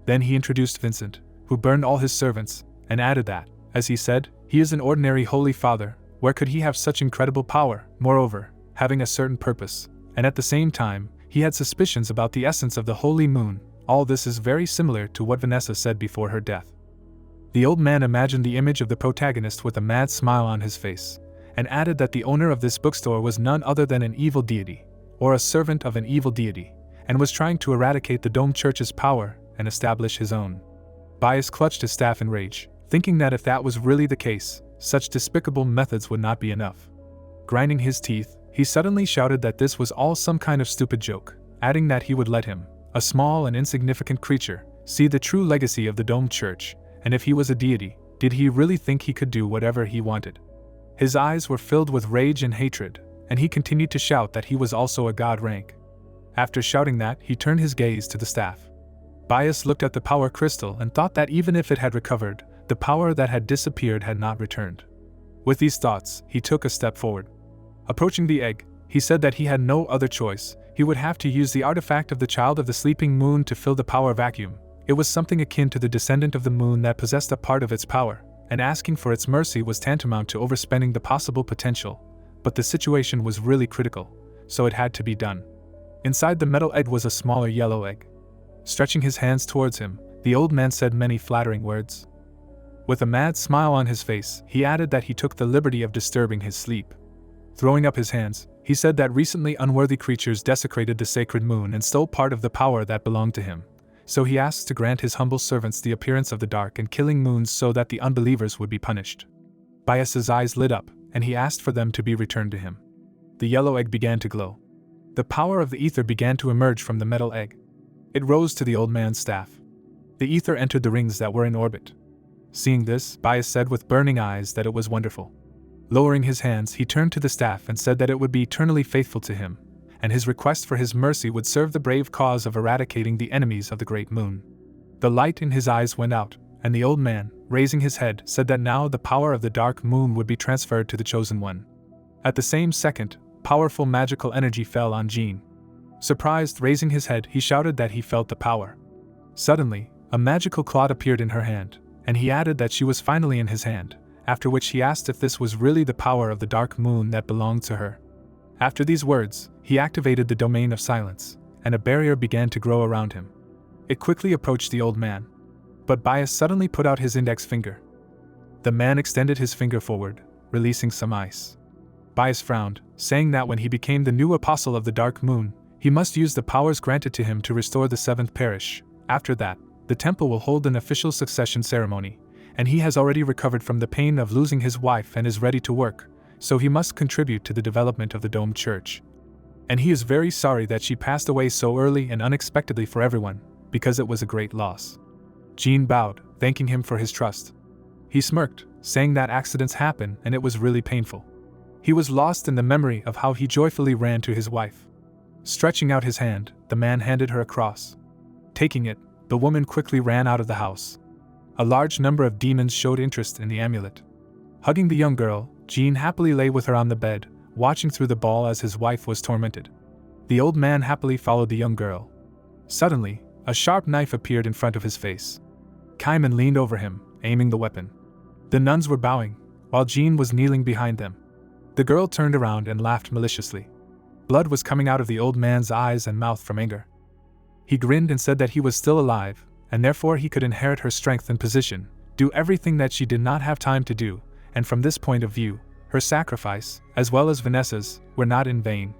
Then he introduced Vincent, who burned all his servants, and added that, as he said, he is an ordinary holy father. Where could he have such incredible power, moreover, having a certain purpose, and at the same time, he had suspicions about the essence of the Holy Moon. All this is very similar to what Vanessa said before her death. The old man imagined the image of the protagonist with a mad smile on his face, and added that the owner of this bookstore was none other than an evil deity, or a servant of an evil deity, and was trying to eradicate the Dome Church's power and establish his own. Bias clutched his staff in rage, thinking that if that was really the case, such despicable methods would not be enough. Grinding his teeth, he suddenly shouted that this was all some kind of stupid joke, adding that he would let him, a small and insignificant creature, see the true legacy of the Dome Church, and if he was a deity, did he really think he could do whatever he wanted? His eyes were filled with rage and hatred, and he continued to shout that he was also a god rank. After shouting that, he turned his gaze to the staff. Bias looked at the power crystal and thought that even if it had recovered, the power that had disappeared had not returned. With these thoughts, he took a step forward. Approaching the egg, he said that he had no other choice. He would have to use the artifact of the Child of the Sleeping Moon to fill the power vacuum. It was something akin to the descendant of the moon that possessed a part of its power, and asking for its mercy was tantamount to overspending the possible potential. But the situation was really critical, so it had to be done. Inside the metal egg was a smaller yellow egg. Stretching his hands towards him, the old man said many flattering words. With a mad smile on his face, he added that he took the liberty of disturbing his sleep. Throwing up his hands, he said that recently unworthy creatures desecrated the sacred moon and stole part of the power that belonged to him. So he asks to grant his humble servants the appearance of the dark and killing moons so that the unbelievers would be punished. Bias's eyes lit up, and he asked for them to be returned to him. The yellow egg began to glow. The power of the ether began to emerge from the metal egg. It rose to the old man's staff. The ether entered the rings that were in orbit. Seeing this, Bias said with burning eyes that it was wonderful. Lowering his hands, he turned to the staff and said that it would be eternally faithful to him, and his request for his mercy would serve the brave cause of eradicating the enemies of the great moon. The light in his eyes went out, and the old man, raising his head, said that now the power of the dark moon would be transferred to the chosen one. At the same second, powerful magical energy fell on Jean. Surprised, raising his head, he shouted that he felt the power. Suddenly, a magical clod appeared in her hand, and he added that she was finally in his hand, after which he asked if this was really the power of the dark moon that belonged to her. After these words, he activated the domain of silence, and a barrier began to grow around him. It quickly approached the old man. But Bias suddenly put out his index finger. The man extended his finger forward, releasing some ice. Bias frowned, saying that when he became the new apostle of the dark moon, he must use the powers granted to him to restore the 7th parish. After that, the temple will hold an official succession ceremony, and he has already recovered from the pain of losing his wife and is ready to work, so he must contribute to the development of the Dome Church. And he is very sorry that she passed away so early and unexpectedly for everyone, because it was a great loss. Jean bowed, thanking him for his trust. He smirked, saying that accidents happen and it was really painful. He was lost in the memory of how he joyfully ran to his wife. Stretching out his hand, the man handed her a cross. Taking it, the woman quickly ran out of the house. A large number of demons showed interest in the amulet. Hugging the young girl, Jean happily lay with her on the bed, watching through the ball as his wife was tormented. The old man happily followed the young girl. Suddenly, a sharp knife appeared in front of his face. Kaiman leaned over him, aiming the weapon. The nuns were bowing, while Jean was kneeling behind them. The girl turned around and laughed maliciously. Blood was coming out of the old man's eyes and mouth from anger. He grinned and said that he was still alive, and therefore he could inherit her strength and position, do everything that she did not have time to do, and from this point of view, her sacrifice, as well as Vanessa's, were not in vain.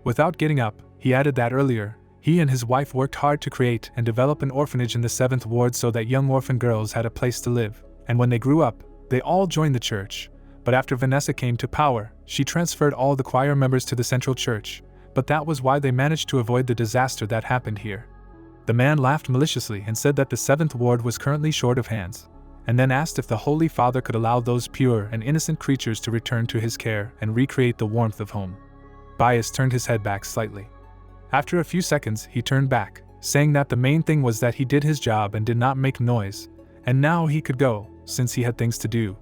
Without getting up, he added that earlier, he and his wife worked hard to create and develop an orphanage in the 7th Ward so that young orphan girls had a place to live, and when they grew up, they all joined the church. But after Vanessa came to power, she transferred all the choir members to the central church, but that was why they managed to avoid the disaster that happened here. The man laughed maliciously and said that the 7th Ward was currently short of hands, and then asked if the Holy Father could allow those pure and innocent creatures to return to his care and recreate the warmth of home. Bias turned his head back slightly. After a few seconds, he turned back, saying that the main thing was that he did his job and did not make noise, and now he could go, since he had things to do.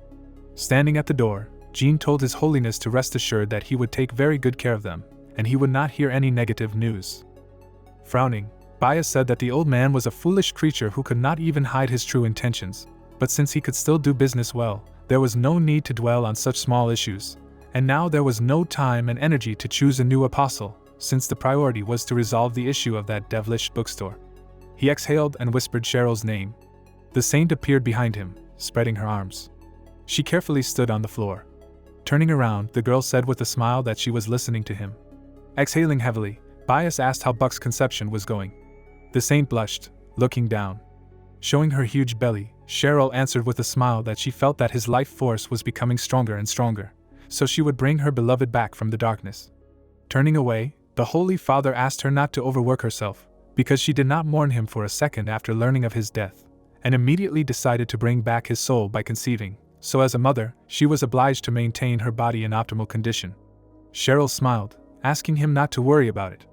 Standing at the door, Jean told His Holiness to rest assured that he would take very good care of them, and he would not hear any negative news. Frowning, Bias said that the old man was a foolish creature who could not even hide his true intentions, but since he could still do business well, there was no need to dwell on such small issues, and now there was no time and energy to choose a new apostle, since the priority was to resolve the issue of that devilish bookstore. He exhaled and whispered Cheryl's name. The saint appeared behind him, spreading her arms. She carefully stood on the floor. Turning around, the girl said with a smile that she was listening to him. Exhaling heavily, Bias asked how Buck's conception was going. The saint blushed, looking down. Showing her huge belly, Cheryl answered with a smile that she felt that his life force was becoming stronger and stronger, so she would bring her beloved back from the darkness. Turning away, the Holy Father asked her not to overwork herself, because she did not mourn him for a second after learning of his death, and immediately decided to bring back his soul by conceiving, so as a mother, she was obliged to maintain her body in optimal condition. Cheryl smiled, asking him not to worry about it.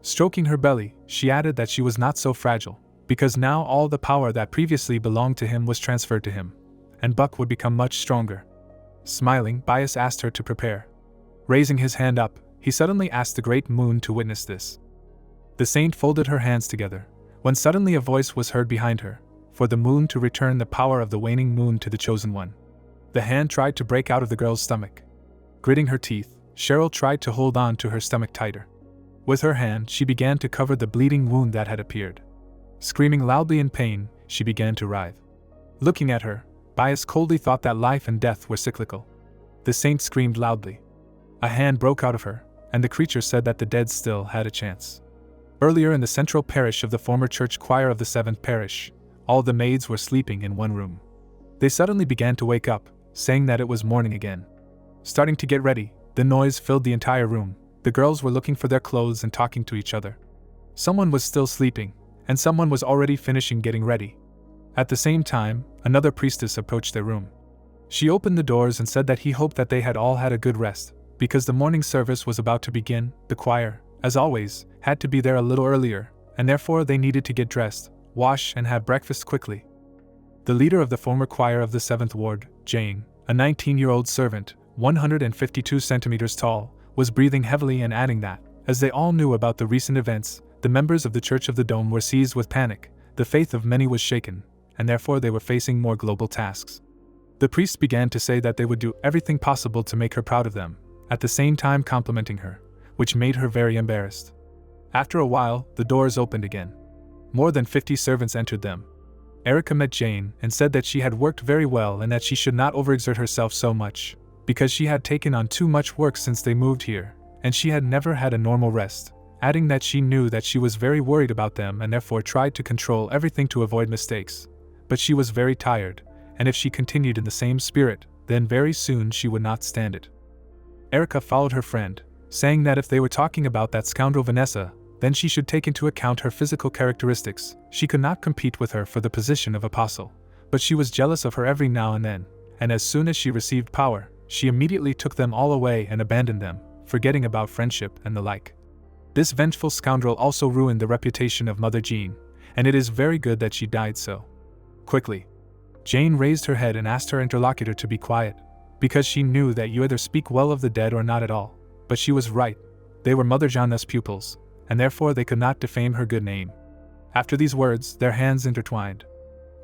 Stroking her belly, she added that she was not so fragile, because now all the power that previously belonged to him was transferred to him, and Buck would become much stronger. Smiling, Bias asked her to prepare. Raising his hand up, he suddenly asked the great moon to witness this. The saint folded her hands together, when suddenly a voice was heard behind her, for the moon to return the power of the waning moon to the chosen one. The hand tried to break out of the girl's stomach. Gritting her teeth, Cheryl tried to hold on to her stomach tighter. With her hand, she began to cover the bleeding wound that had appeared. Screaming loudly in pain, she began to writhe. Looking at her, Bias coldly thought that life and death were cyclical. The saint screamed loudly. A hand broke out of her, and the creature said that the dead still had a chance. Earlier in the central parish of the former church choir of the 7th parish, all the maids were sleeping in one room. They suddenly began to wake up, saying that it was morning again. Starting to get ready, the noise filled the entire room. The girls were looking for their clothes and talking to each other. Someone was still sleeping, and someone was already finishing getting ready. At the same time, another priestess approached their room. She opened the doors and said that he hoped that they had all had a good rest, because the morning service was about to begin. The choir, as always, had to be there a little earlier, and therefore they needed to get dressed, wash, and have breakfast quickly. The leader of the former choir of the 7th Ward, Jane, a 19-year-old servant, 152 centimeters tall, was breathing heavily and adding that, as they all knew about the recent events, the members of the Church of the Dome were seized with panic, the faith of many was shaken, and therefore they were facing more global tasks. The priests began to say that they would do everything possible to make her proud of them, at the same time complimenting her, which made her very embarrassed. After a while, the doors opened again. More than 50 servants entered them. Erica met Jane and said that she had worked very well and that she should not overexert herself so much, because she had taken on too much work since they moved here, and she had never had a normal rest, adding that she knew that she was very worried about them and therefore tried to control everything to avoid mistakes. But she was very tired, and if she continued in the same spirit, then very soon she would not stand it. Erica followed her friend, saying that if they were talking about that scoundrel Vanessa, then she should take into account her physical characteristics. She could not compete with her for the position of apostle, but she was jealous of her every now and then, and as soon as she received power, she immediately took them all away and abandoned them, forgetting about friendship and the like. This vengeful scoundrel also ruined the reputation of Mother Jean, and it is very good that she died so quickly. Jane raised her head and asked her interlocutor to be quiet, because she knew that you either speak well of the dead or not at all. But she was right. They were Mother Jean's pupils, and therefore they could not defame her good name. After these words, their hands intertwined.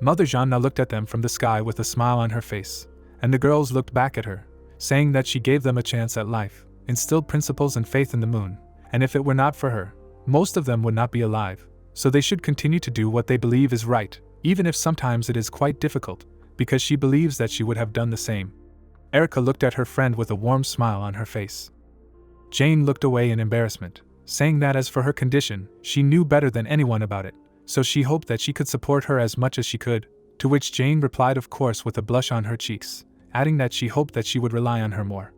Mother Jean now looked at them from the sky with a smile on her face, and the girls looked back at her, saying that she gave them a chance at life, instilled principles and faith in the moon, and if it were not for her, most of them would not be alive, so they should continue to do what they believe is right, even if sometimes it is quite difficult, because she believes that she would have done the same. Erica looked at her friend with a warm smile on her face. Jane looked away in embarrassment, saying that as for her condition, she knew better than anyone about it, so she hoped that she could support her as much as she could, to which Jane replied of course with a blush on her cheeks, adding that she hoped that she would rely on her more.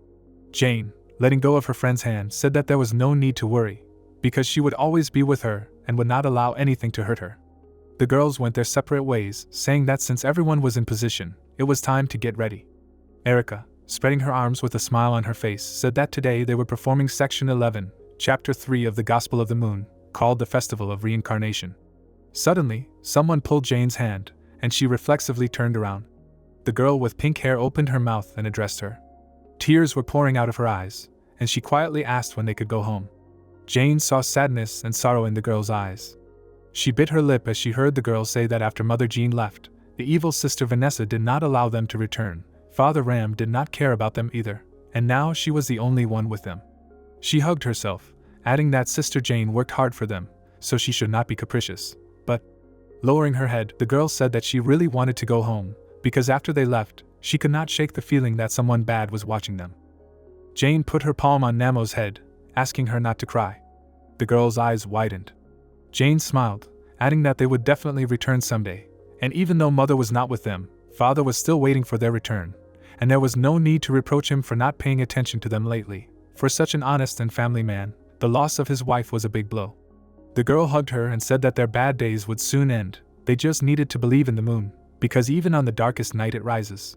Jane, letting go of her friend's hand, said that there was no need to worry, because she would always be with her and would not allow anything to hurt her. The girls went their separate ways, saying that since everyone was in position, it was time to get ready. Erica, spreading her arms with a smile on her face, said that today they were performing Section 11, Chapter 3 of the Gospel of the Moon, called the Festival of Reincarnation. Suddenly, someone pulled Jane's hand, and she reflexively turned around. The girl with pink hair opened her mouth and addressed her. Tears were pouring out of her eyes, and she quietly asked when they could go home. Jane saw sadness and sorrow in the girl's eyes. She bit her lip as she heard the girl say that after Mother Jean left, the evil Sister Vanessa did not allow them to return. Father Ram did not care about them either, and now she was the only one with them. She hugged herself, adding that Sister Jane worked hard for them, so she should not be capricious. But, lowering her head, the girl said that she really wanted to go home, because after they left, she could not shake the feeling that someone bad was watching them. Jane put her palm on Namo's head, asking her not to cry. The girl's eyes widened. Jane smiled, adding that they would definitely return someday, and even though Mother was not with them, Father was still waiting for their return, and there was no need to reproach him for not paying attention to them lately. For such an honest and family man, the loss of his wife was a big blow. The girl hugged her and said that their bad days would soon end. They just needed to believe in the moon, because even on the darkest night it rises.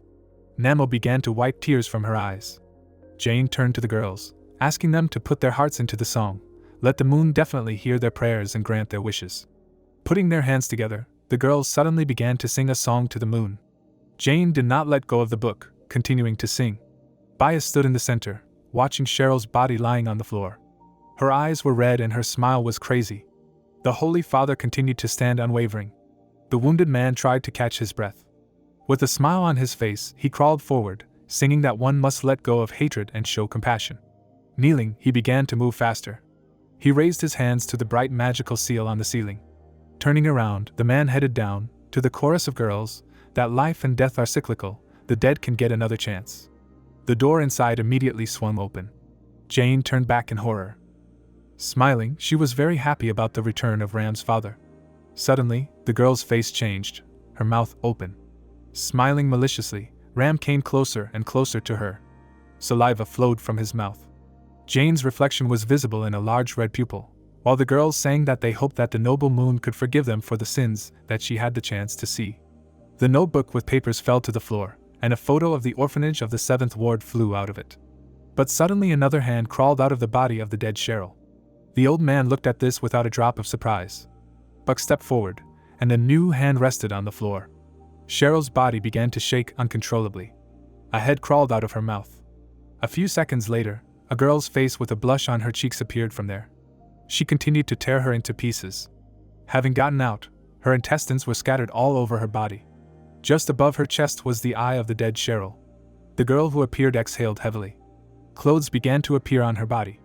Namo began to wipe tears from her eyes. Jane turned to the girls, asking them to put their hearts into the song. Let the moon definitely hear their prayers and grant their wishes. Putting their hands together, the girls suddenly began to sing a song to the moon. Jane did not let go of the book, continuing to sing. Bias stood in the center, watching Cheryl's body lying on the floor. Her eyes were red and her smile was crazy. The Holy Father continued to stand unwavering. The wounded man tried to catch his breath. With a smile on his face, he crawled forward, singing that one must let go of hatred and show compassion. Kneeling, he began to move faster. He raised his hands to the bright magical seal on the ceiling. Turning around, the man headed down, to the chorus of girls, that life and death are cyclical, the dead can get another chance. The door inside immediately swung open. Jane turned back in horror. Smiling, she was very happy about the return of Ram's father. Suddenly, the girl's face changed, her mouth open. Smiling maliciously, Ram came closer and closer to her. Saliva flowed from his mouth. Jane's reflection was visible in a large red pupil, while the girls sang that they hoped that the noble moon could forgive them for the sins that she had the chance to see. The notebook with papers fell to the floor, and a photo of the orphanage of the 7th Ward flew out of it. But suddenly another hand crawled out of the body of the dead Cheryl. The old man looked at this without a drop of surprise. Buck stepped forward, and a new hand rested on the floor. Cheryl's body began to shake uncontrollably. A head crawled out of her mouth. A few seconds later, a girl's face with a blush on her cheeks appeared from there. She continued to tear her into pieces. Having gotten out, her intestines were scattered all over her body. Just above her chest was the eye of the dead Cheryl. The girl who appeared exhaled heavily. Clothes began to appear on her body.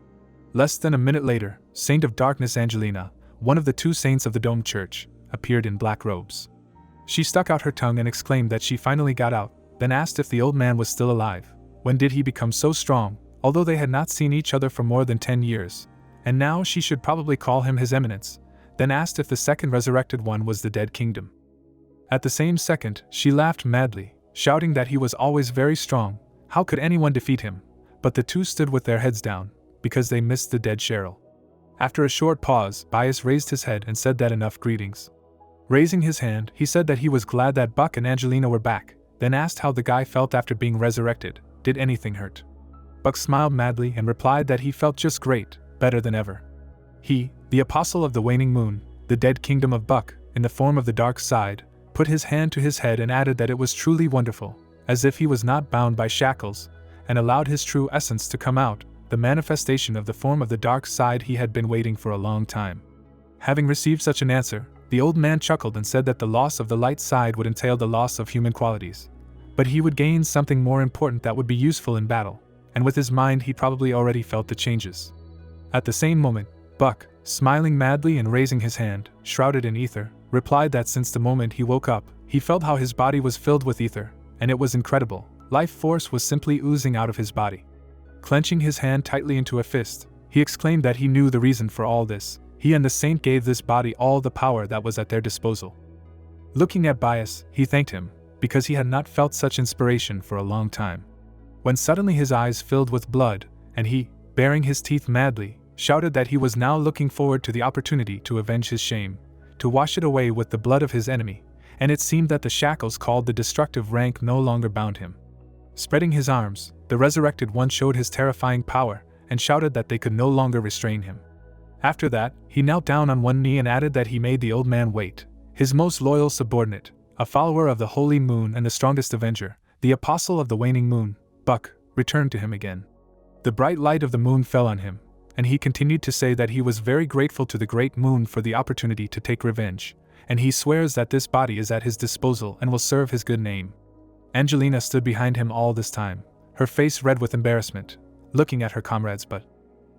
Less than a minute later, Saint of Darkness Angelina, one of the 2 saints of the Dome Church, appeared in black robes. She stuck out her tongue and exclaimed that she finally got out, then asked if the old man was still alive. When did he become so strong, although they had not seen each other for more than 10 years, and now she should probably call him His Eminence, then asked if the second resurrected one was the dead kingdom. At the same second, she laughed madly, shouting that he was always very strong, how could anyone defeat him? But the 2 stood with their heads down, because they missed the dead Cheryl. After a short pause, Bias raised his head and said that enough greetings. Raising his hand, he said that he was glad that Buck and Angelina were back, then asked how the guy felt after being resurrected. Did anything hurt? Buck smiled madly and replied that he felt just great, better than ever. He, the apostle of the waning moon, the dead kingdom of Buck, in the form of the dark side, put his hand to his head and added that it was truly wonderful, as if he was not bound by shackles, and allowed his true essence to come out, the manifestation of the form of the dark side he had been waiting for a long time. Having received such an answer, the old man chuckled and said that the loss of the light side would entail the loss of human qualities. But he would gain something more important that would be useful in battle, and with his mind he probably already felt the changes. At the same moment, Buck, smiling madly and raising his hand, shrouded in ether, replied that since the moment he woke up, he felt how his body was filled with ether, and it was incredible. Life force was simply oozing out of his body. Clenching his hand tightly into a fist, he exclaimed that he knew the reason for all this. He and the saint gave this body all the power that was at their disposal. Looking at Bias, he thanked him, because he had not felt such inspiration for a long time. When suddenly his eyes filled with blood, and he, baring his teeth madly, shouted that he was now looking forward to the opportunity to avenge his shame, to wash it away with the blood of his enemy, and it seemed that the shackles called the destructive rank no longer bound him. Spreading his arms, the resurrected one showed his terrifying power, and shouted that they could no longer restrain him. After that, he knelt down on one knee and added that he made the old man wait. His most loyal subordinate, a follower of the holy moon and the strongest avenger, the apostle of the waning moon, Buck, returned to him again. The bright light of the moon fell on him, and he continued to say that he was very grateful to the great moon for the opportunity to take revenge, and he swears that this body is at his disposal and will serve his good name. Angelina stood behind him all this time, her face red with embarrassment, looking at her comrades, but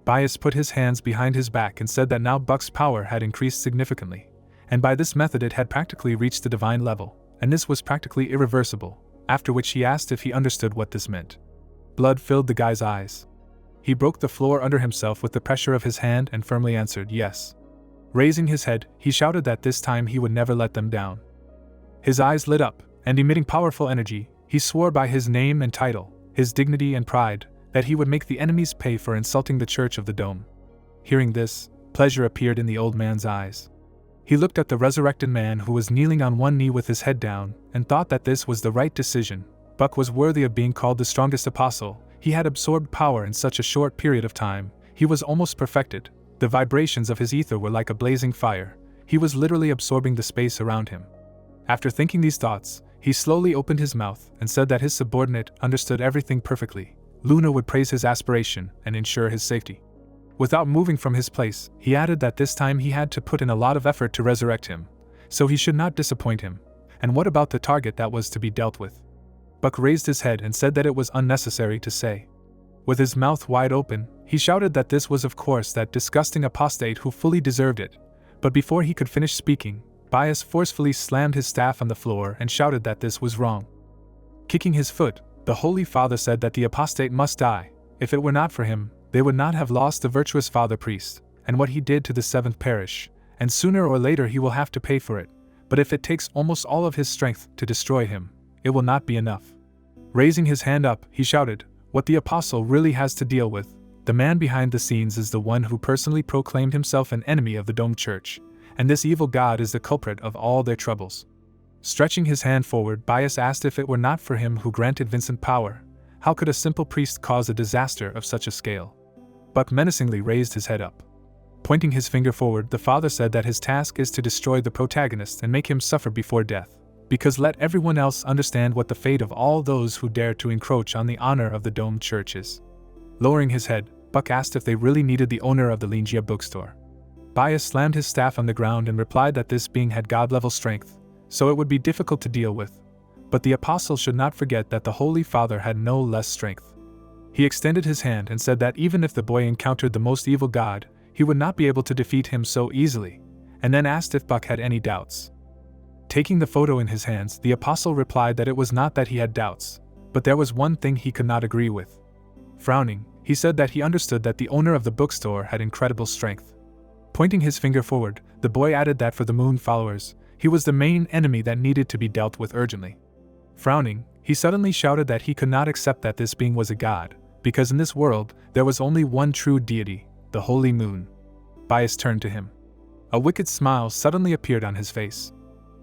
Bias put his hands behind his back and said that now Buck's power had increased significantly, and by this method it had practically reached the divine level, and this was practically irreversible, after which he asked if he understood what this meant. Blood filled the guy's eyes. He broke the floor under himself with the pressure of his hand and firmly answered yes. Raising his head, he shouted that this time he would never let them down. His eyes lit up, and emitting powerful energy, he swore by his name and title, his dignity and pride, that he would make the enemies pay for insulting the Church of the Dome. Hearing this, pleasure appeared in the old man's eyes. He looked at the resurrected man who was kneeling on one knee with his head down, and thought that this was the right decision. Buck was worthy of being called the strongest apostle. He had absorbed power in such a short period of time. He was almost perfected. The vibrations of his ether were like a blazing fire. He was literally absorbing the space around him. After thinking these thoughts, he slowly opened his mouth and said that his subordinate understood everything perfectly. Luna would praise his aspiration and ensure his safety. Without moving from his place, he added that this time he had to put in a lot of effort to resurrect him, so he should not disappoint him. And what about the target that was to be dealt with? Buck raised his head and said that it was unnecessary to say. With his mouth wide open, he shouted that this was of course that disgusting apostate who fully deserved it. But before he could finish speaking, Bias forcefully slammed his staff on the floor and shouted that this was wrong. Kicking his foot, the Holy Father said that the apostate must die. If it were not for him, they would not have lost the virtuous father priest, and what he did to the seventh parish, and sooner or later he will have to pay for it. But if it takes almost all of his strength to destroy him, it will not be enough. Raising his hand up, he shouted, what the apostle really has to deal with, the man behind the scenes is the one who personally proclaimed himself an enemy of the Dome Church, and this evil god is the culprit of all their troubles. Stretching his hand forward, Bias asked if it were not for him who granted Vincent power, how could a simple priest cause a disaster of such a scale? Buck menacingly raised his head up. Pointing his finger forward, the father said that his task is to destroy the protagonist and make him suffer before death, because let everyone else understand what the fate of all those who dare to encroach on the honor of the Dome Church is. Lowering his head, Buck asked if they really needed the owner of the Lingia bookstore. Bias slammed his staff on the ground and replied that this being had god-level strength, so it would be difficult to deal with. But the apostle should not forget that the Holy Father had no less strength. He extended his hand and said that even if the boy encountered the most evil god, he would not be able to defeat him so easily, and then asked if Buck had any doubts. Taking the photo in his hands, the apostle replied that it was not that he had doubts, but there was one thing he could not agree with. Frowning, he said that he understood that the owner of the bookstore had incredible strength. Pointing his finger forward, the boy added that for the moon followers, he was the main enemy that needed to be dealt with urgently. Frowning, he suddenly shouted that he could not accept that this being was a god, because in this world, there was only one true deity, the holy moon. Bias turned to him. A wicked smile suddenly appeared on his face.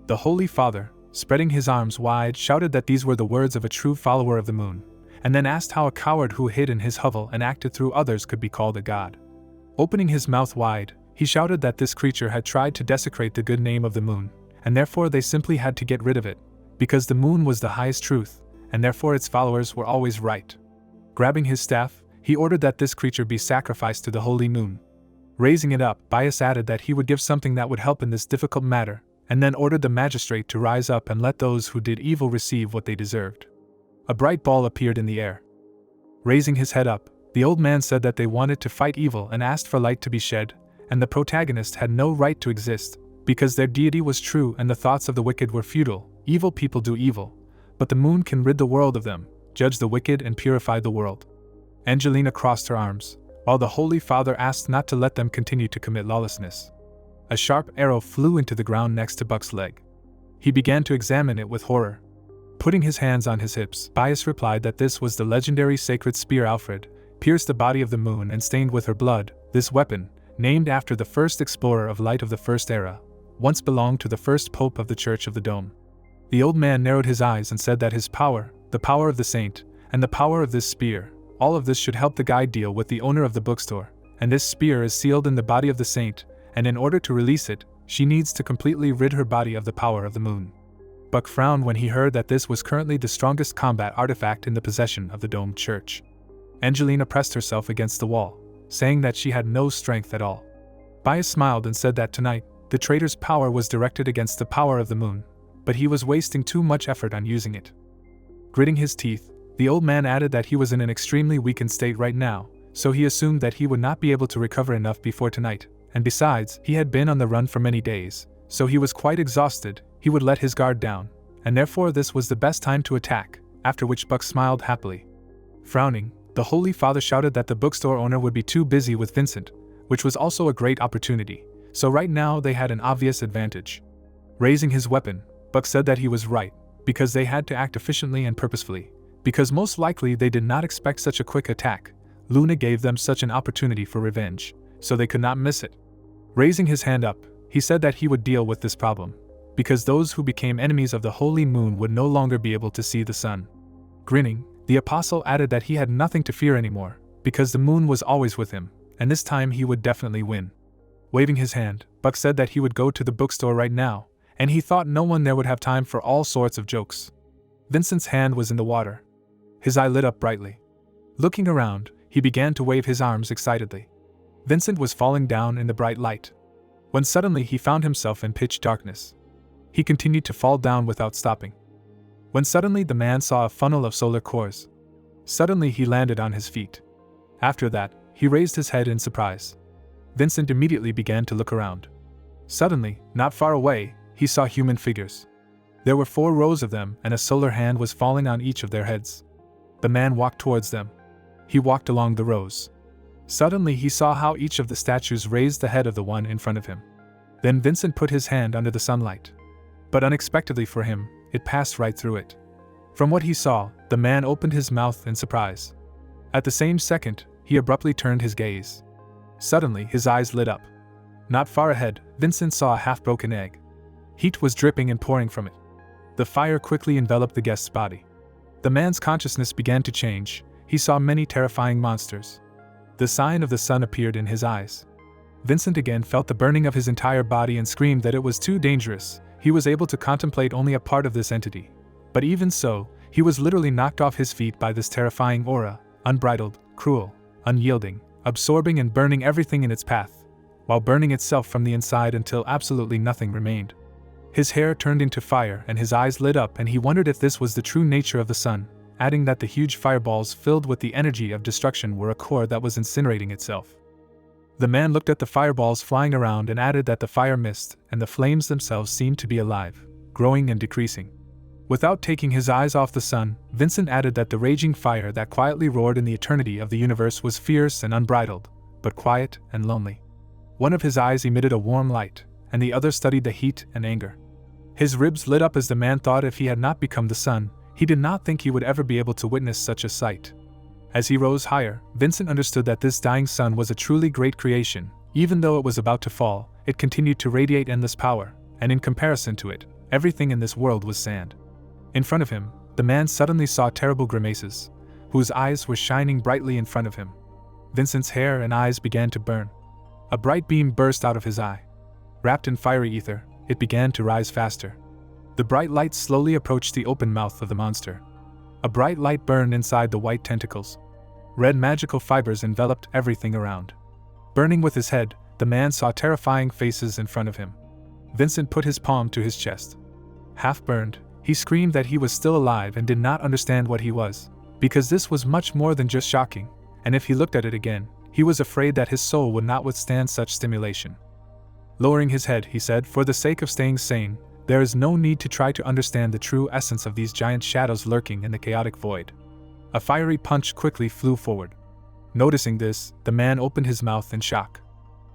The Holy Father, spreading his arms wide, shouted that these were the words of a true follower of the moon, and then asked how a coward who hid in his hovel and acted through others could be called a god. Opening his mouth wide, He shouted that this creature had tried to desecrate the good name of the moon, and therefore they simply had to get rid of it, because the moon was the highest truth, and therefore its followers were always right. Grabbing his staff, he ordered that this creature be sacrificed to the holy moon. Raising it up, Bias added that he would give something that would help in this difficult matter, and then ordered the magistrate to rise up and let those who did evil receive what they deserved. A bright ball appeared in the air. Raising his head up, the old man said that they wanted to fight evil and asked for light to be shed, and the protagonist had no right to exist, because their deity was true and the thoughts of the wicked were futile. Evil people do evil, but the moon can rid the world of them, judge the wicked and purify the world. Angelina crossed her arms, while the Holy Father asked not to let them continue to commit lawlessness. A sharp arrow flew into the ground next to Buck's leg. He began to examine it with horror. Putting his hands on his hips, Bias replied that this was the legendary sacred spear Alfred, pierced the body of the moon and stained with her blood. This weapon, named after the first explorer of light of the First Era, once belonged to the first pope of the Church of the Dome. The old man narrowed his eyes and said that his power, the power of the saint, and the power of this spear, all of this should help the guide deal with the owner of the bookstore, and this spear is sealed in the body of the saint, and in order to release it, she needs to completely rid her body of the power of the moon. Buck frowned when he heard that this was currently the strongest combat artifact in the possession of the domed church. Angelina pressed herself against the wall, saying that she had no strength at all. Bias smiled and said that tonight, the traitor's power was directed against the power of the moon, but he was wasting too much effort on using it. Gritting his teeth, the old man added that he was in an extremely weakened state right now, so he assumed that he would not be able to recover enough before tonight, and besides, he had been on the run for many days, so he was quite exhausted. He would let his guard down, and therefore this was the best time to attack, after which Buck smiled happily. Frowning, the Holy Father shouted that the bookstore owner would be too busy with Vincent, which was also a great opportunity, so right now they had an obvious advantage. Raising his weapon, Buck said that he was right, because they had to act efficiently and purposefully, because most likely they did not expect such a quick attack. Luna gave them such an opportunity for revenge, so they could not miss it. Raising his hand up, he said that he would deal with this problem, because those who became enemies of the holy moon would no longer be able to see the sun. Grinning, the apostle added that he had nothing to fear anymore, because the moon was always with him, and this time he would definitely win. Waving his hand, Buck said that he would go to the bookstore right now, and he thought no one there would have time for all sorts of jokes. Vincent's hand was in the water. His eye lit up brightly. Looking around, he began to wave his arms excitedly. Vincent was falling down in the bright light, when suddenly he found himself in pitch darkness. He continued to fall down without stopping, when suddenly the man saw a funnel of solar cores. Suddenly he landed on his feet. After that, he raised his head in surprise. Vincent immediately began to look around. Suddenly, not far away, he saw human figures. There were 4 rows of them, and a solar hand was falling on each of their heads. The man walked towards them. He walked along the rows. Suddenly he saw how each of the statues raised the head of the one in front of him. Then Vincent put his hand under the sunlight. But unexpectedly for him, it passed right through it. From what he saw, the man opened his mouth in surprise. At the same second, he abruptly turned his gaze. Suddenly his eyes lit up. Not far ahead, Vincent saw a half-broken egg. Heat was dripping and pouring from it. The fire quickly enveloped the guest's body. The man's consciousness began to change. He saw many terrifying monsters. The sign of the sun appeared in his eyes. Vincent again felt the burning of his entire body and screamed that it was too dangerous. He was able to contemplate only a part of this entity. But even so, he was literally knocked off his feet by this terrifying aura, unbridled, cruel, unyielding, absorbing and burning everything in its path, while burning itself from the inside until absolutely nothing remained. His hair turned into fire and his eyes lit up, and he wondered if this was the true nature of the sun, adding that the huge fireballs filled with the energy of destruction were a core that was incinerating itself. The man looked at the fireballs flying around and added that the fire mist and the flames themselves seemed to be alive, growing and decreasing. Without taking his eyes off the sun, Vincent added that the raging fire that quietly roared in the eternity of the universe was fierce and unbridled, but quiet and lonely. One of his eyes emitted a warm light, and the other studied the heat and anger. His ribs lit up as the man thought if he had not become the sun, he did not think he would ever be able to witness such a sight. As he rose higher, Vincent understood that this dying sun was a truly great creation. Even though it was about to fall, it continued to radiate endless power, and in comparison to it, everything in this world was sand. In front of him, the man suddenly saw terrible grimaces, whose eyes were shining brightly in front of him. Vincent's hair and eyes began to burn. A bright beam burst out of his eye. Wrapped in fiery ether, it began to rise faster. The bright light slowly approached the open mouth of the monster. A bright light burned inside the white tentacles. Red magical fibers enveloped everything around. Burning with his head, the man saw terrifying faces in front of him. Vincent put his palm to his chest. Half burned, he screamed that he was still alive and did not understand what he was, because this was much more than just shocking, and if he looked at it again, he was afraid that his soul would not withstand such stimulation. Lowering his head, he said, "For the sake of staying sane, there is no need to try to understand the true essence of these giant shadows lurking in the chaotic void." A fiery punch quickly flew forward. Noticing this, the man opened his mouth in shock.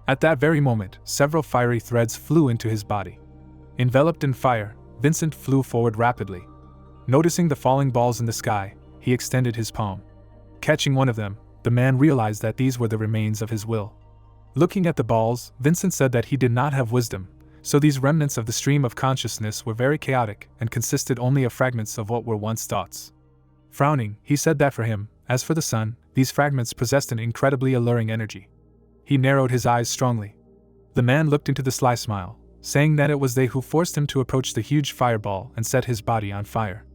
At that very moment, several fiery threads flew into his body. Enveloped in fire, Vincent flew forward rapidly. Noticing the falling balls in the sky, he extended his palm. Catching one of them, the man realized that these were the remains of his will. Looking at the balls, Vincent said that he did not have wisdom, so these remnants of the stream of consciousness were very chaotic and consisted only of fragments of what were once thoughts. Frowning, he said that for him, as for the sun, these fragments possessed an incredibly alluring energy. He narrowed his eyes strongly. The man looked into the sly smile, saying that it was they who forced him to approach the huge fireball and set his body on fire.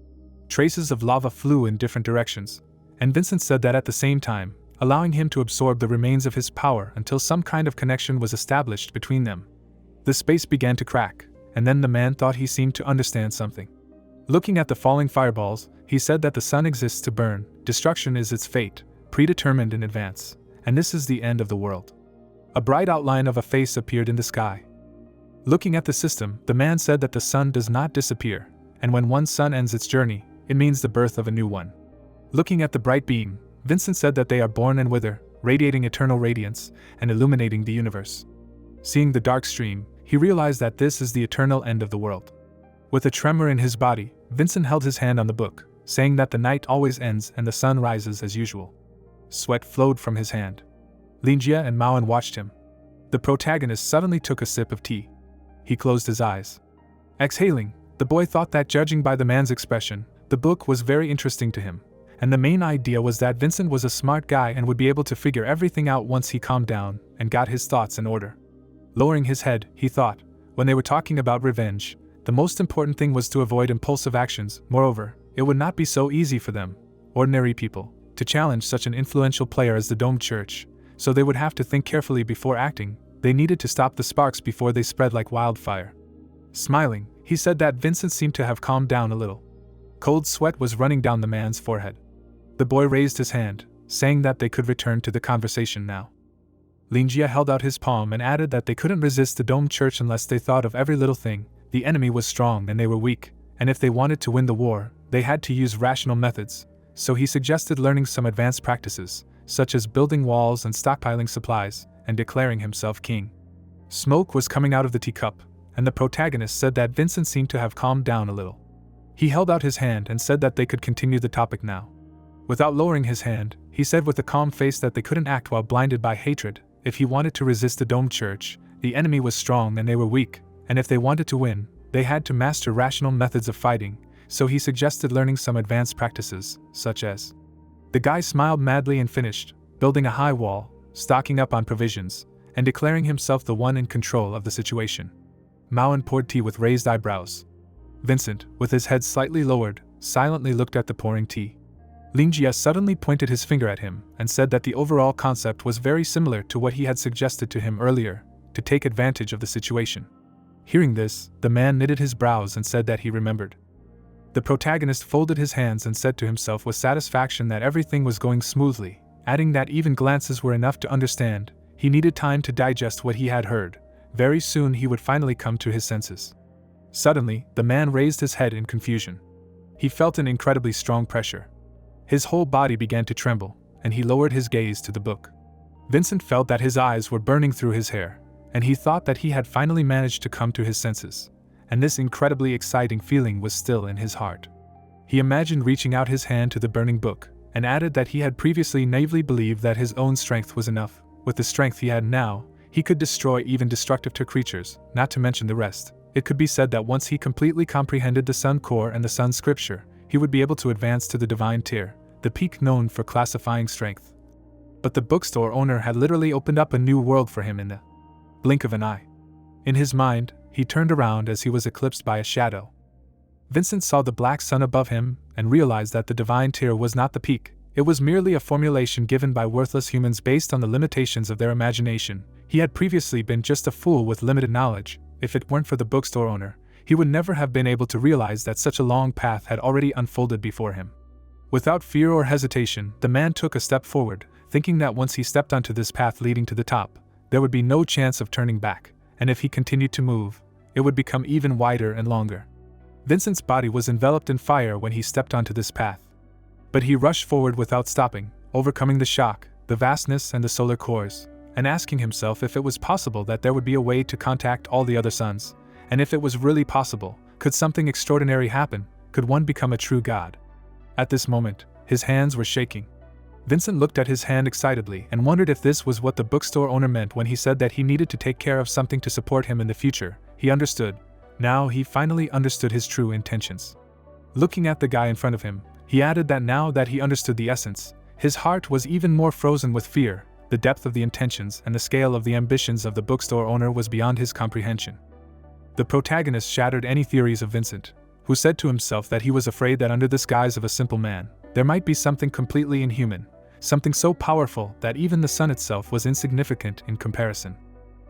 Traces of lava flew in different directions, and Vincent said that at the same time, allowing him to absorb the remains of his power until some kind of connection was established between them. The space began to crack, and then the man thought he seemed to understand something. Looking at the falling fireballs, he said that the sun exists to burn, destruction is its fate, predetermined in advance, and this is the end of the world. A bright outline of a face appeared in the sky. Looking at the system, the man said that the sun does not disappear, and when one sun ends its journey, it means the birth of a new one. Looking at the bright beam, Vincent said that they are born and wither, radiating eternal radiance and illuminating the universe. Seeing the dark stream, he realized that this is the eternal end of the world. With a tremor in his body, Vincent held his hand on the book, saying that the night always ends and the sun rises as usual. Sweat flowed from his hand. Linjia and Maoan watched him. The protagonist suddenly took a sip of tea. He closed his eyes. Exhaling, the boy thought that judging by the man's expression, the book was very interesting to him, and the main idea was that Vincent was a smart guy and would be able to figure everything out once he calmed down and got his thoughts in order. Lowering his head, he thought, when they were talking about revenge, the most important thing was to avoid impulsive actions. Moreover, it would not be so easy for them, ordinary people, to challenge such an influential player as the Domed Church, so they would have to think carefully before acting. They needed to stop the sparks before they spread like wildfire. Smiling, he said that Vincent seemed to have calmed down a little. Cold sweat was running down the man's forehead. The boy raised his hand, saying that they could return to the conversation now. Linjia held out his palm and added that they couldn't resist the Domed Church unless they thought of every little thing. The enemy was strong and they were weak, and if they wanted to win the war, they had to use rational methods, so he suggested learning some advanced practices, such as building walls and stockpiling supplies, and declaring himself king. Smoke was coming out of the teacup, and the protagonist said that Vincent seemed to have calmed down a little. He held out his hand and said that they could continue the topic now. Without lowering his hand, he said with a calm face that they couldn't act while blinded by hatred. If he wanted to resist the Domed Church, the enemy was strong and they were weak, and if they wanted to win, they had to master rational methods of fighting, so he suggested learning some advanced practices, such as. The guy smiled madly and finished, building a high wall, stocking up on provisions, and declaring himself the one in control of the situation. Maoan poured tea with raised eyebrows. Vincent, with his head slightly lowered, silently looked at the pouring tea. Linjia suddenly pointed his finger at him and said that the overall concept was very similar to what he had suggested to him earlier, to take advantage of the situation. Hearing this, the man knitted his brows and said that he remembered. The protagonist folded his hands and said to himself with satisfaction that everything was going smoothly, adding that even glances were enough to understand. He needed time to digest what he had heard. Very soon he would finally come to his senses. Suddenly, the man raised his head in confusion. He felt an incredibly strong pressure. His whole body began to tremble, and he lowered his gaze to the book. Vincent felt that his eyes were burning through his hair, and he thought that he had finally managed to come to his senses, and this incredibly exciting feeling was still in his heart. He imagined reaching out his hand to the burning book, and added that he had previously naively believed that his own strength was enough. With the strength he had now, he could destroy even destructive creatures, not to mention the rest. It could be said that once he completely comprehended the Sun Core and the Sun Scripture, he would be able to advance to the divine tier, the peak known for classifying strength. But the bookstore owner had literally opened up a new world for him in the Blink of an eye. In his mind, he turned around as he was eclipsed by a shadow. Vincent saw the black sun above him and realized that the divine tier was not the peak. It was merely a formulation given by worthless humans based on the limitations of their imagination. He had previously been just a fool with limited knowledge. If it weren't for the bookstore owner, he would never have been able to realize that such a long path had already unfolded before him. Without fear or hesitation, the man took a step forward, thinking that once he stepped onto this path leading to the top, there would be no chance of turning back, and if he continued to move, it would become even wider and longer. Vincent's body was enveloped in fire when he stepped onto this path. But he rushed forward without stopping, overcoming the shock, the vastness and the solar cores, and asking himself if it was possible that there would be a way to contact all the other suns, and if it was really possible, could something extraordinary happen, could one become a true god? At this moment, his hands were shaking. Vincent looked at his hand excitedly and wondered if this was what the bookstore owner meant when he said that he needed to take care of something to support him in the future. He understood. Now he finally understood his true intentions. Looking at the guy in front of him, he added that now that he understood the essence, his heart was even more frozen with fear. The depth of the intentions and the scale of the ambitions of the bookstore owner was beyond his comprehension. The protagonist shattered any theories of Vincent, who said to himself that he was afraid that under this guise of a simple man, there might be something completely inhuman, something so powerful that even the sun itself was insignificant in comparison.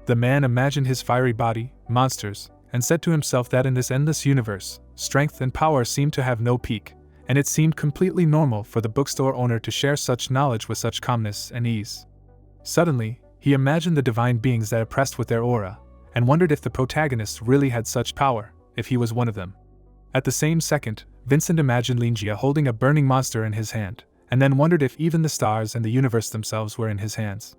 The man imagined his fiery body, monsters, and said to himself that in this endless universe, strength and power seemed to have no peak, and it seemed completely normal for the bookstore owner to share such knowledge with such calmness and ease. Suddenly, he imagined the divine beings that oppressed with their aura, and wondered if the protagonist really had such power, if he was one of them. At the same second, Vincent imagined Lingia holding a burning monster in his hand, and then wondered if even the stars and the universe themselves were in his hands.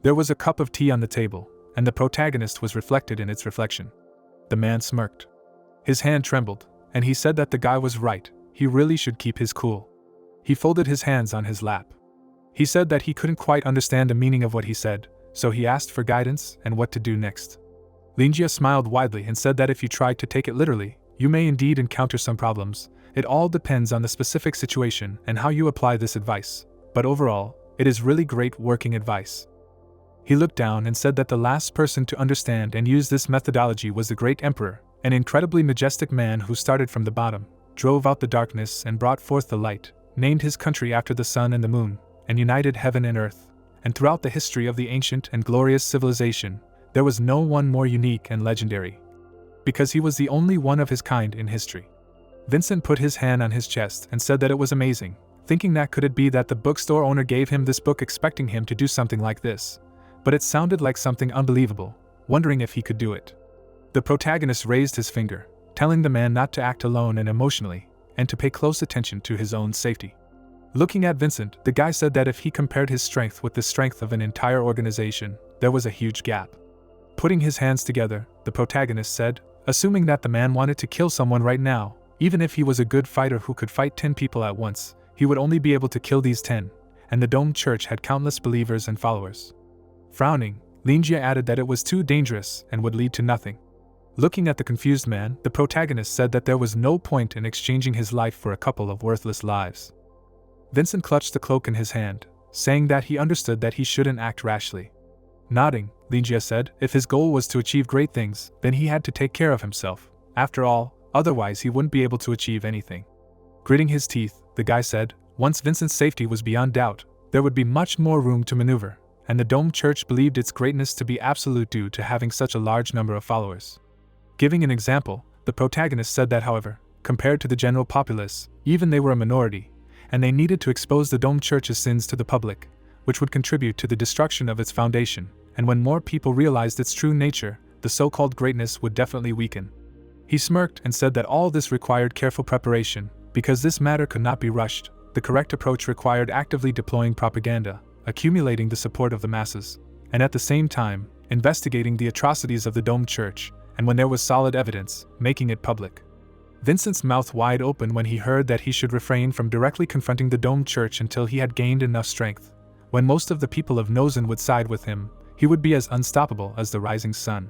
There was a cup of tea on the table, and the protagonist was reflected in its reflection. The man smirked. His hand trembled, and he said that the guy was right, he really should keep his cool. He folded his hands on his lap. He said that he couldn't quite understand the meaning of what he said, so he asked for guidance and what to do next. Lingia smiled widely and said that if you tried to take it literally, you may indeed encounter some problems. It all depends on the specific situation and how you apply this advice, but overall, it is really great working advice. He looked down and said that the last person to understand and use this methodology was the great emperor, an incredibly majestic man who started from the bottom, drove out the darkness and brought forth the light, named his country after the sun and the moon, and united heaven and earth. And throughout the history of the ancient and glorious civilization, there was no one more unique and legendary, because he was the only one of his kind in history. Vincent put his hand on his chest and said that it was amazing, thinking that could it be that the bookstore owner gave him this book expecting him to do something like this, but it sounded like something unbelievable, wondering if he could do it. The protagonist raised his finger, telling the man not to act alone and emotionally, and to pay close attention to his own safety. Looking at Vincent, the guy said that if he compared his strength with the strength of an entire organization, there was a huge gap. Putting his hands together, the protagonist said, assuming that the man wanted to kill someone right now, even if he was a good fighter who could fight 10 people at once, he would only be able to kill these 10, and the domed church had countless believers and followers. Frowning, Lingia added that it was too dangerous and would lead to nothing. Looking at the confused man, the protagonist said that there was no point in exchanging his life for a couple of worthless lives. Vincent clutched the cloak in his hand, saying that he understood that he shouldn't act rashly. Nodding, Lingia said, if his goal was to achieve great things, then he had to take care of himself. After all, otherwise he wouldn't be able to achieve anything. Gritting his teeth, the guy said, once Vincent's safety was beyond doubt, there would be much more room to maneuver, and the domed church believed its greatness to be absolute due to having such a large number of followers. Giving an example, the protagonist said that however, compared to the general populace, even they were a minority, and they needed to expose the domed church's sins to the public, which would contribute to the destruction of its foundation, and when more people realized its true nature, the so-called greatness would definitely weaken. He smirked and said that all this required careful preparation, because this matter could not be rushed. The correct approach required actively deploying propaganda, accumulating the support of the masses, and at the same time, investigating the atrocities of the domed church, and when there was solid evidence, making it public. Vincent's mouth wide open when he heard that he should refrain from directly confronting the domed church until he had gained enough strength. When most of the people of Nozen would side with him, he would be as unstoppable as the rising sun.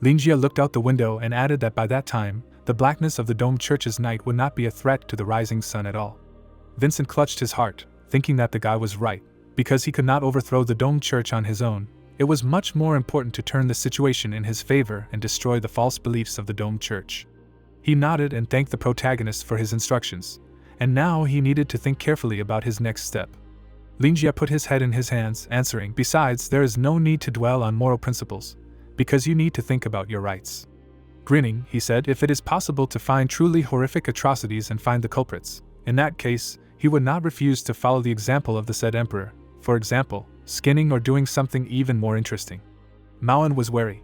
Lingia looked out the window and added that by that time, the blackness of the domed church's night would not be a threat to the rising sun at all. Vincent clutched his heart, thinking that the guy was right, because he could not overthrow the domed church on his own. It was much more important to turn the situation in his favor and destroy the false beliefs of the domed church. He nodded and thanked the protagonist for his instructions, and now he needed to think carefully about his next step. Linjia put his head in his hands, answering, "Besides, there is no need to dwell on moral principles, because you need to think about your rights." Grinning, he said, "If it is possible to find truly horrific atrocities and find the culprits, in that case, he would not refuse to follow the example of the said emperor, for example, skinning or doing something even more interesting." Mauen was wary.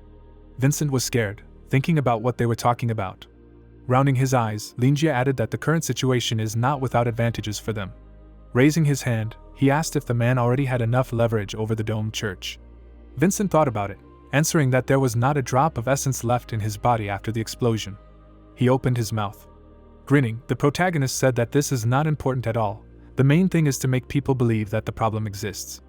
Vincent was scared, thinking about what they were talking about. Rounding his eyes, Linjia added that the current situation is not without advantages for them. Raising his hand, he asked if the man already had enough leverage over the domed church. Vincent thought about it, answering that there was not a drop of essence left in his body after the explosion. He opened his mouth. Grinning, the protagonist said that this is not important at all. The main thing is to make people believe that the problem exists.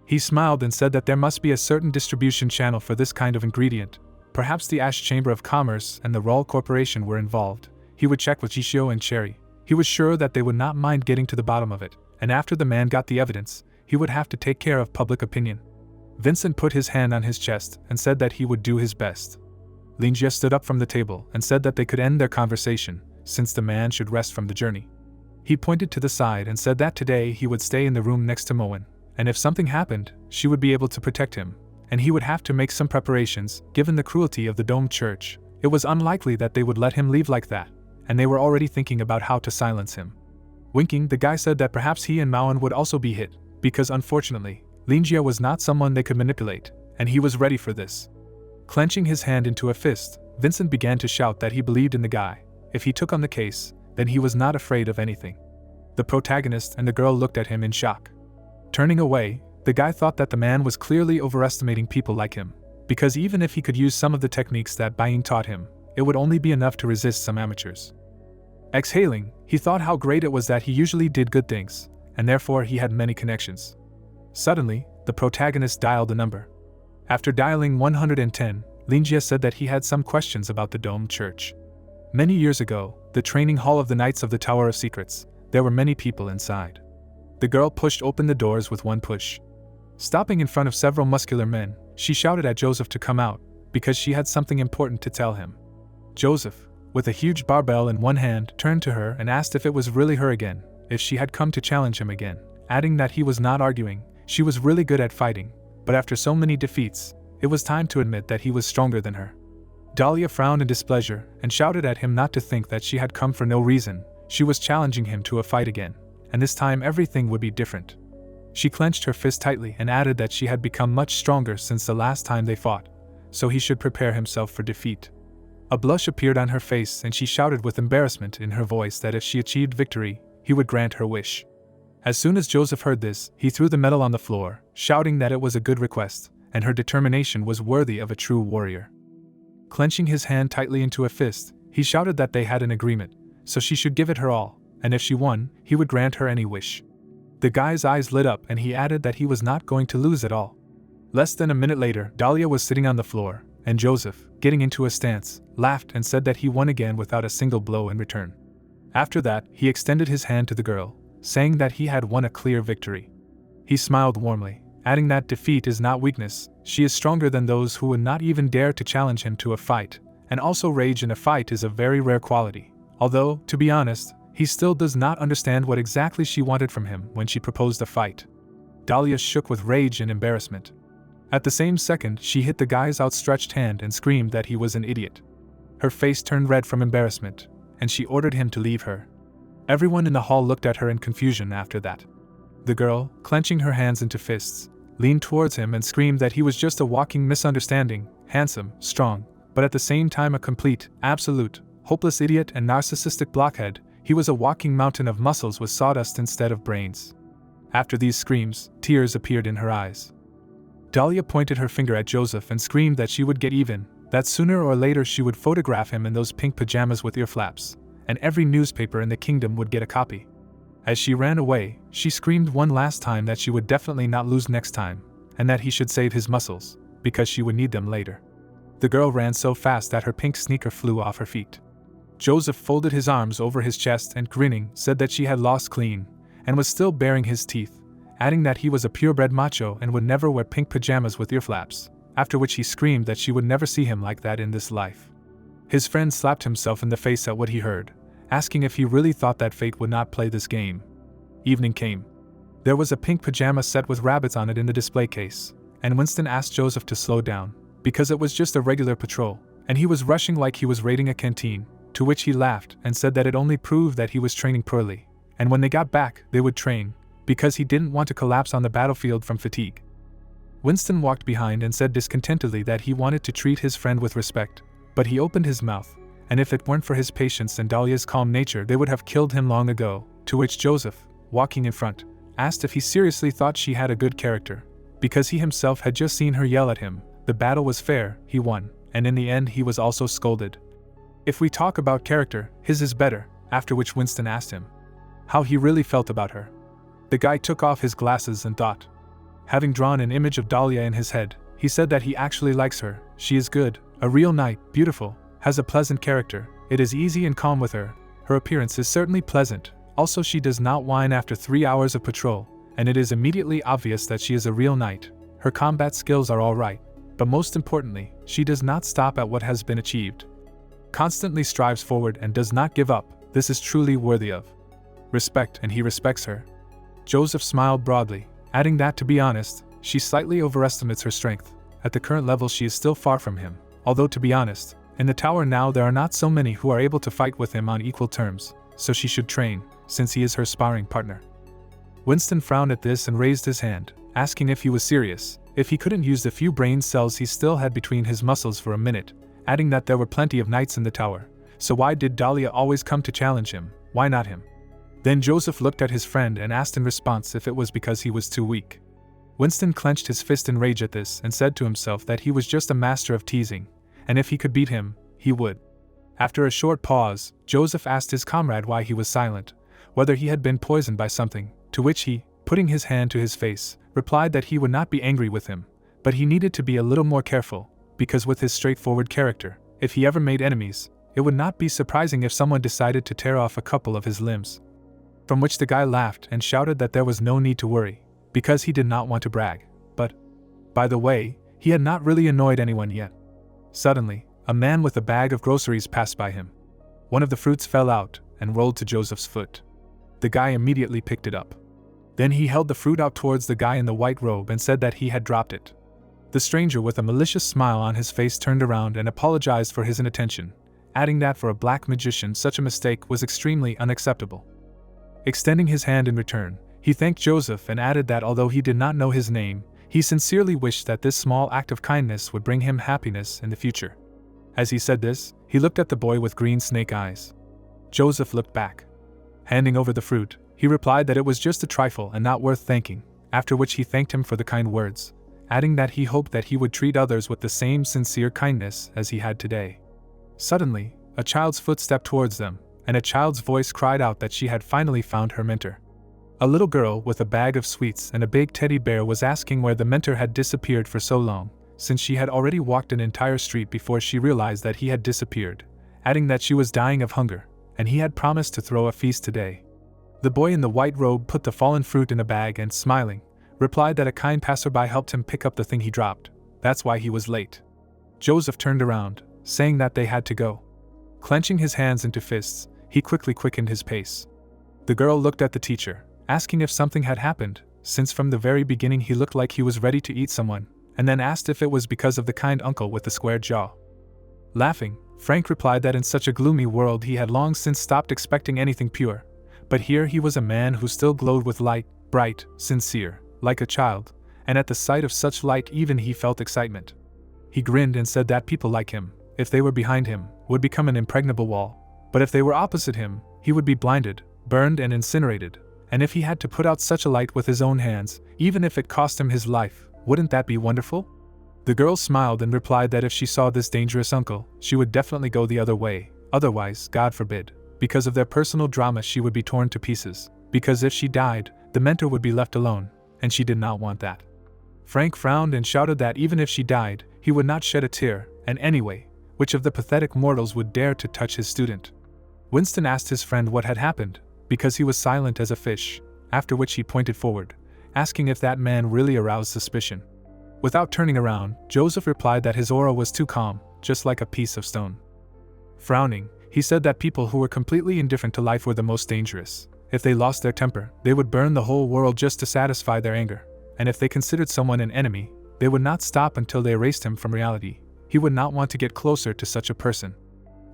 He smiled and said that there must be a certain distribution channel for this kind of ingredient. Perhaps the Ash Chamber of Commerce and the Roll Corporation were involved. He would check with Jishio and Cherry. He was sure that they would not mind getting to the bottom of it, and after the man got the evidence, he would have to take care of public opinion. Vincent put his hand on his chest and said that he would do his best. Linjia stood up from the table and said that they could end their conversation, since the man should rest from the journey. He pointed to the side and said that today he would stay in the room next to Mauen, and if something happened, she would be able to protect him, and he would have to make some preparations. Given the cruelty of the domed church, it was unlikely that they would let him leave like that, and they were already thinking about how to silence him. Winking, the guy said that perhaps he and Mauen would also be hit, because unfortunately, Linjia was not someone they could manipulate, and he was ready for this. Clenching his hand into a fist, Vincent began to shout that he believed in the guy. If he took on the case, then he was not afraid of anything. The protagonist and the girl looked at him in shock. Turning away, the guy thought that the man was clearly overestimating people like him, because even if he could use some of the techniques that Baiying taught him, it would only be enough to resist some amateurs. Exhaling, he thought how great it was that he usually did good things, and therefore he had many connections. Suddenly, the protagonist dialed a number. After dialing 110, Linjia said that he had some questions about the domed church. Many years ago, the training hall of the Knights of the Tower of Secrets, there were many people inside. The girl pushed open the doors with one push. Stopping in front of several muscular men, she shouted at Joseph to come out, because she had something important to tell him. Joseph, with a huge barbell in one hand, turned to her and asked if it was really her again, if she had come to challenge him again, adding that he was not arguing, she was really good at fighting, but after so many defeats, it was time to admit that he was stronger than her. Dahlia frowned in displeasure and shouted at him not to think that she had come for no reason. She was challenging him to a fight again, and this time everything would be different. She clenched her fist tightly and added that she had become much stronger since the last time they fought, so he should prepare himself for defeat. A blush appeared on her face and she shouted with embarrassment in her voice that if she achieved victory, he would grant her wish. As soon as Joseph heard this, he threw the medal on the floor, shouting that it was a good request, and her determination was worthy of a true warrior. Clenching his hand tightly into a fist, he shouted that they had an agreement, so she should give it her all, and if she won, he would grant her any wish. The guy's eyes lit up and he added that he was not going to lose at all. Less than a minute later, Dahlia was sitting on the floor, and Joseph, getting into a stance, laughed and said that he won again without a single blow in return. After that, he extended his hand to the girl, saying that he had won a clear victory. He smiled warmly, adding that defeat is not weakness, she is stronger than those who would not even dare to challenge him to a fight, and also rage in a fight is a very rare quality, although, to be honest, he still does not understand what exactly she wanted from him when she proposed a fight. Dahlia shook with rage and embarrassment. At the same second, she hit the guy's outstretched hand and screamed that he was an idiot. Her face turned red from embarrassment, and she ordered him to leave her. Everyone in the hall looked at her in confusion after that. The girl, clenching her hands into fists, leaned towards him and screamed that he was just a walking misunderstanding, handsome, strong, but at the same time a complete, absolute, hopeless idiot and narcissistic blockhead. He was a walking mountain of muscles with sawdust instead of brains. After these screams, tears appeared in her eyes. Dahlia pointed her finger at Joseph and screamed that she would get even, that sooner or later she would photograph him in those pink pajamas with ear flaps, and every newspaper in the kingdom would get a copy. As she ran away, she screamed one last time that she would definitely not lose next time, and that he should save his muscles, because she would need them later. The girl ran so fast that her pink sneaker flew off her feet. Joseph folded his arms over his chest and grinning said that she had lost clean, and was still baring his teeth, adding that he was a purebred macho and would never wear pink pajamas with ear flaps, after which he screamed that she would never see him like that in this life. His friend slapped himself in the face at what he heard, asking if he really thought that fate would not play this game. Evening came. There was a pink pajama set with rabbits on it in the display case, and Winston asked Joseph to slow down, because it was just a regular patrol, and he was rushing like he was raiding a canteen, to which he laughed and said that it only proved that he was training poorly, and when they got back, they would train, because he didn't want to collapse on the battlefield from fatigue. Winston walked behind and said discontentedly that he wanted to treat his friend with respect, but he opened his mouth, and if it weren't for his patience and Dahlia's calm nature they would have killed him long ago, to which Joseph, walking in front, asked if he seriously thought she had a good character, because he himself had just seen her yell at him. The battle was fair, he won, and in the end he was also scolded. If we talk about character, his is better, after which Winston asked him how he really felt about her. The guy took off his glasses and thought. Having drawn an image of Dahlia in his head, he said that he actually likes her. She is good, a real knight, beautiful, has a pleasant character, it is easy and calm with her, her appearance is certainly pleasant, also she does not whine after 3 hours of patrol, and it is immediately obvious that she is a real knight. Her combat skills are all right, but most importantly, she does not stop at what has been achieved. Constantly strives forward and does not give up. This is truly worthy of respect, and he respects her. Joseph smiled broadly, adding that to be honest, she slightly overestimates her strength. At the current level she is still far from him, although to be honest, in the tower now there are not so many who are able to fight with him on equal terms, so she should train, since he is her sparring partner. Winston frowned at this and raised his hand, asking if he was serious, if he couldn't use the few brain cells he still had between his muscles for a minute, adding that there were plenty of knights in the tower, so why did Dahlia always come to challenge him, why not him? Then Joseph looked at his friend and asked in response if it was because he was too weak. Winston clenched his fist in rage at this and said to himself that he was just a master of teasing, and if he could beat him, he would. After a short pause, Joseph asked his comrade why he was silent, whether he had been poisoned by something, to which he, putting his hand to his face, replied that he would not be angry with him, but he needed to be a little more careful, because with his straightforward character, if he ever made enemies, it would not be surprising if someone decided to tear off a couple of his limbs. From which the guy laughed and shouted that there was no need to worry, because he did not want to brag, but, by the way, he had not really annoyed anyone yet. Suddenly, a man with a bag of groceries passed by him. One of the fruits fell out and rolled to Joseph's foot. The guy immediately picked it up. Then he held the fruit out towards the guy in the white robe and said that he had dropped it. The stranger with a malicious smile on his face turned around and apologized for his inattention, adding that for a black magician such a mistake was extremely unacceptable. Extending his hand in return, he thanked Joseph and added that although he did not know his name, he sincerely wished that this small act of kindness would bring him happiness in the future. As he said this, he looked at the boy with green snake eyes. Joseph looked back. Handing over the fruit, he replied that it was just a trifle and not worth thanking, after which he thanked him for the kind words, adding that he hoped that he would treat others with the same sincere kindness as he had today. Suddenly, a child's foot stepped towards them, and a child's voice cried out that she had finally found her mentor. A little girl with a bag of sweets and a big teddy bear was asking where the mentor had disappeared for so long, since she had already walked an entire street before she realized that he had disappeared, adding that she was dying of hunger, and he had promised to throw a feast today. The boy in the white robe put the fallen fruit in a bag and, smiling, replied that a kind passerby helped him pick up the thing he dropped. That's why he was late. Joseph turned around, saying that they had to go. Clenching his hands into fists, he quickly quickened his pace. The girl looked at the teacher, asking if something had happened, since from the very beginning he looked like he was ready to eat someone, and then asked if it was because of the kind uncle with the square jaw. Laughing, Frank replied that in such a gloomy world he had long since stopped expecting anything pure, but here he was a man who still glowed with light, bright, sincere, like a child, and at the sight of such light even he felt excitement. He grinned and said that people like him, if they were behind him, would become an impregnable wall, but if they were opposite him, he would be blinded, burned and incinerated, and if he had to put out such a light with his own hands, even if it cost him his life, wouldn't that be wonderful? The girl smiled and replied that if she saw this dangerous uncle, she would definitely go the other way, otherwise, God forbid, because of their personal drama she would be torn to pieces, because if she died, the mentor would be left alone, and she did not want that. Frank frowned and shouted that even if she died, he would not shed a tear, and anyway, which of the pathetic mortals would dare to touch his student? Winston asked his friend what had happened, because he was silent as a fish, after which he pointed forward, asking if that man really aroused suspicion. Without turning around, Joseph replied that his aura was too calm, just like a piece of stone. Frowning, he said that people who were completely indifferent to life were the most dangerous. If they lost their temper, they would burn the whole world just to satisfy their anger. And if they considered someone an enemy, they would not stop until they erased him from reality. He would not want to get closer to such a person.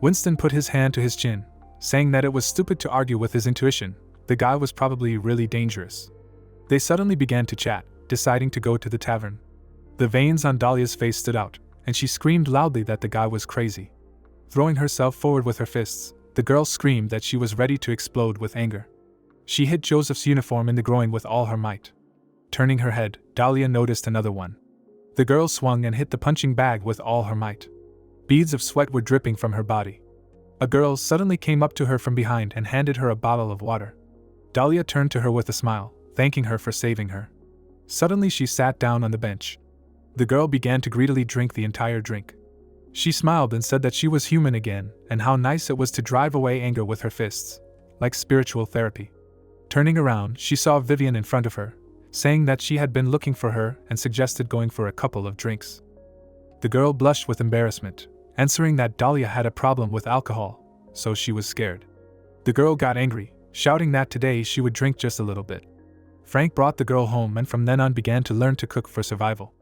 Winston put his hand to his chin, saying that it was stupid to argue with his intuition. The guy was probably really dangerous. They suddenly began to chat, deciding to go to the tavern. The veins on Dahlia's face stood out, and she screamed loudly that the guy was crazy. Throwing herself forward with her fists, the girl screamed that she was ready to explode with anger. She hit Joseph's uniform in the groin with all her might. Turning her head, Dahlia noticed another one. The girl swung and hit the punching bag with all her might. Beads of sweat were dripping from her body. A girl suddenly came up to her from behind and handed her a bottle of water. Dahlia turned to her with a smile, thanking her for saving her. Suddenly she sat down on the bench. The girl began to greedily drink the entire drink. She smiled and said that she was human again, and how nice it was to drive away anger with her fists, like spiritual therapy. Turning around, she saw Vivian in front of her, saying that she had been looking for her and suggested going for a couple of drinks. The girl blushed with embarrassment, answering that Dahlia had a problem with alcohol, so she was scared. The girl got angry, shouting that today she would drink just a little bit. Frank brought the girl home and from then on began to learn to cook for survival.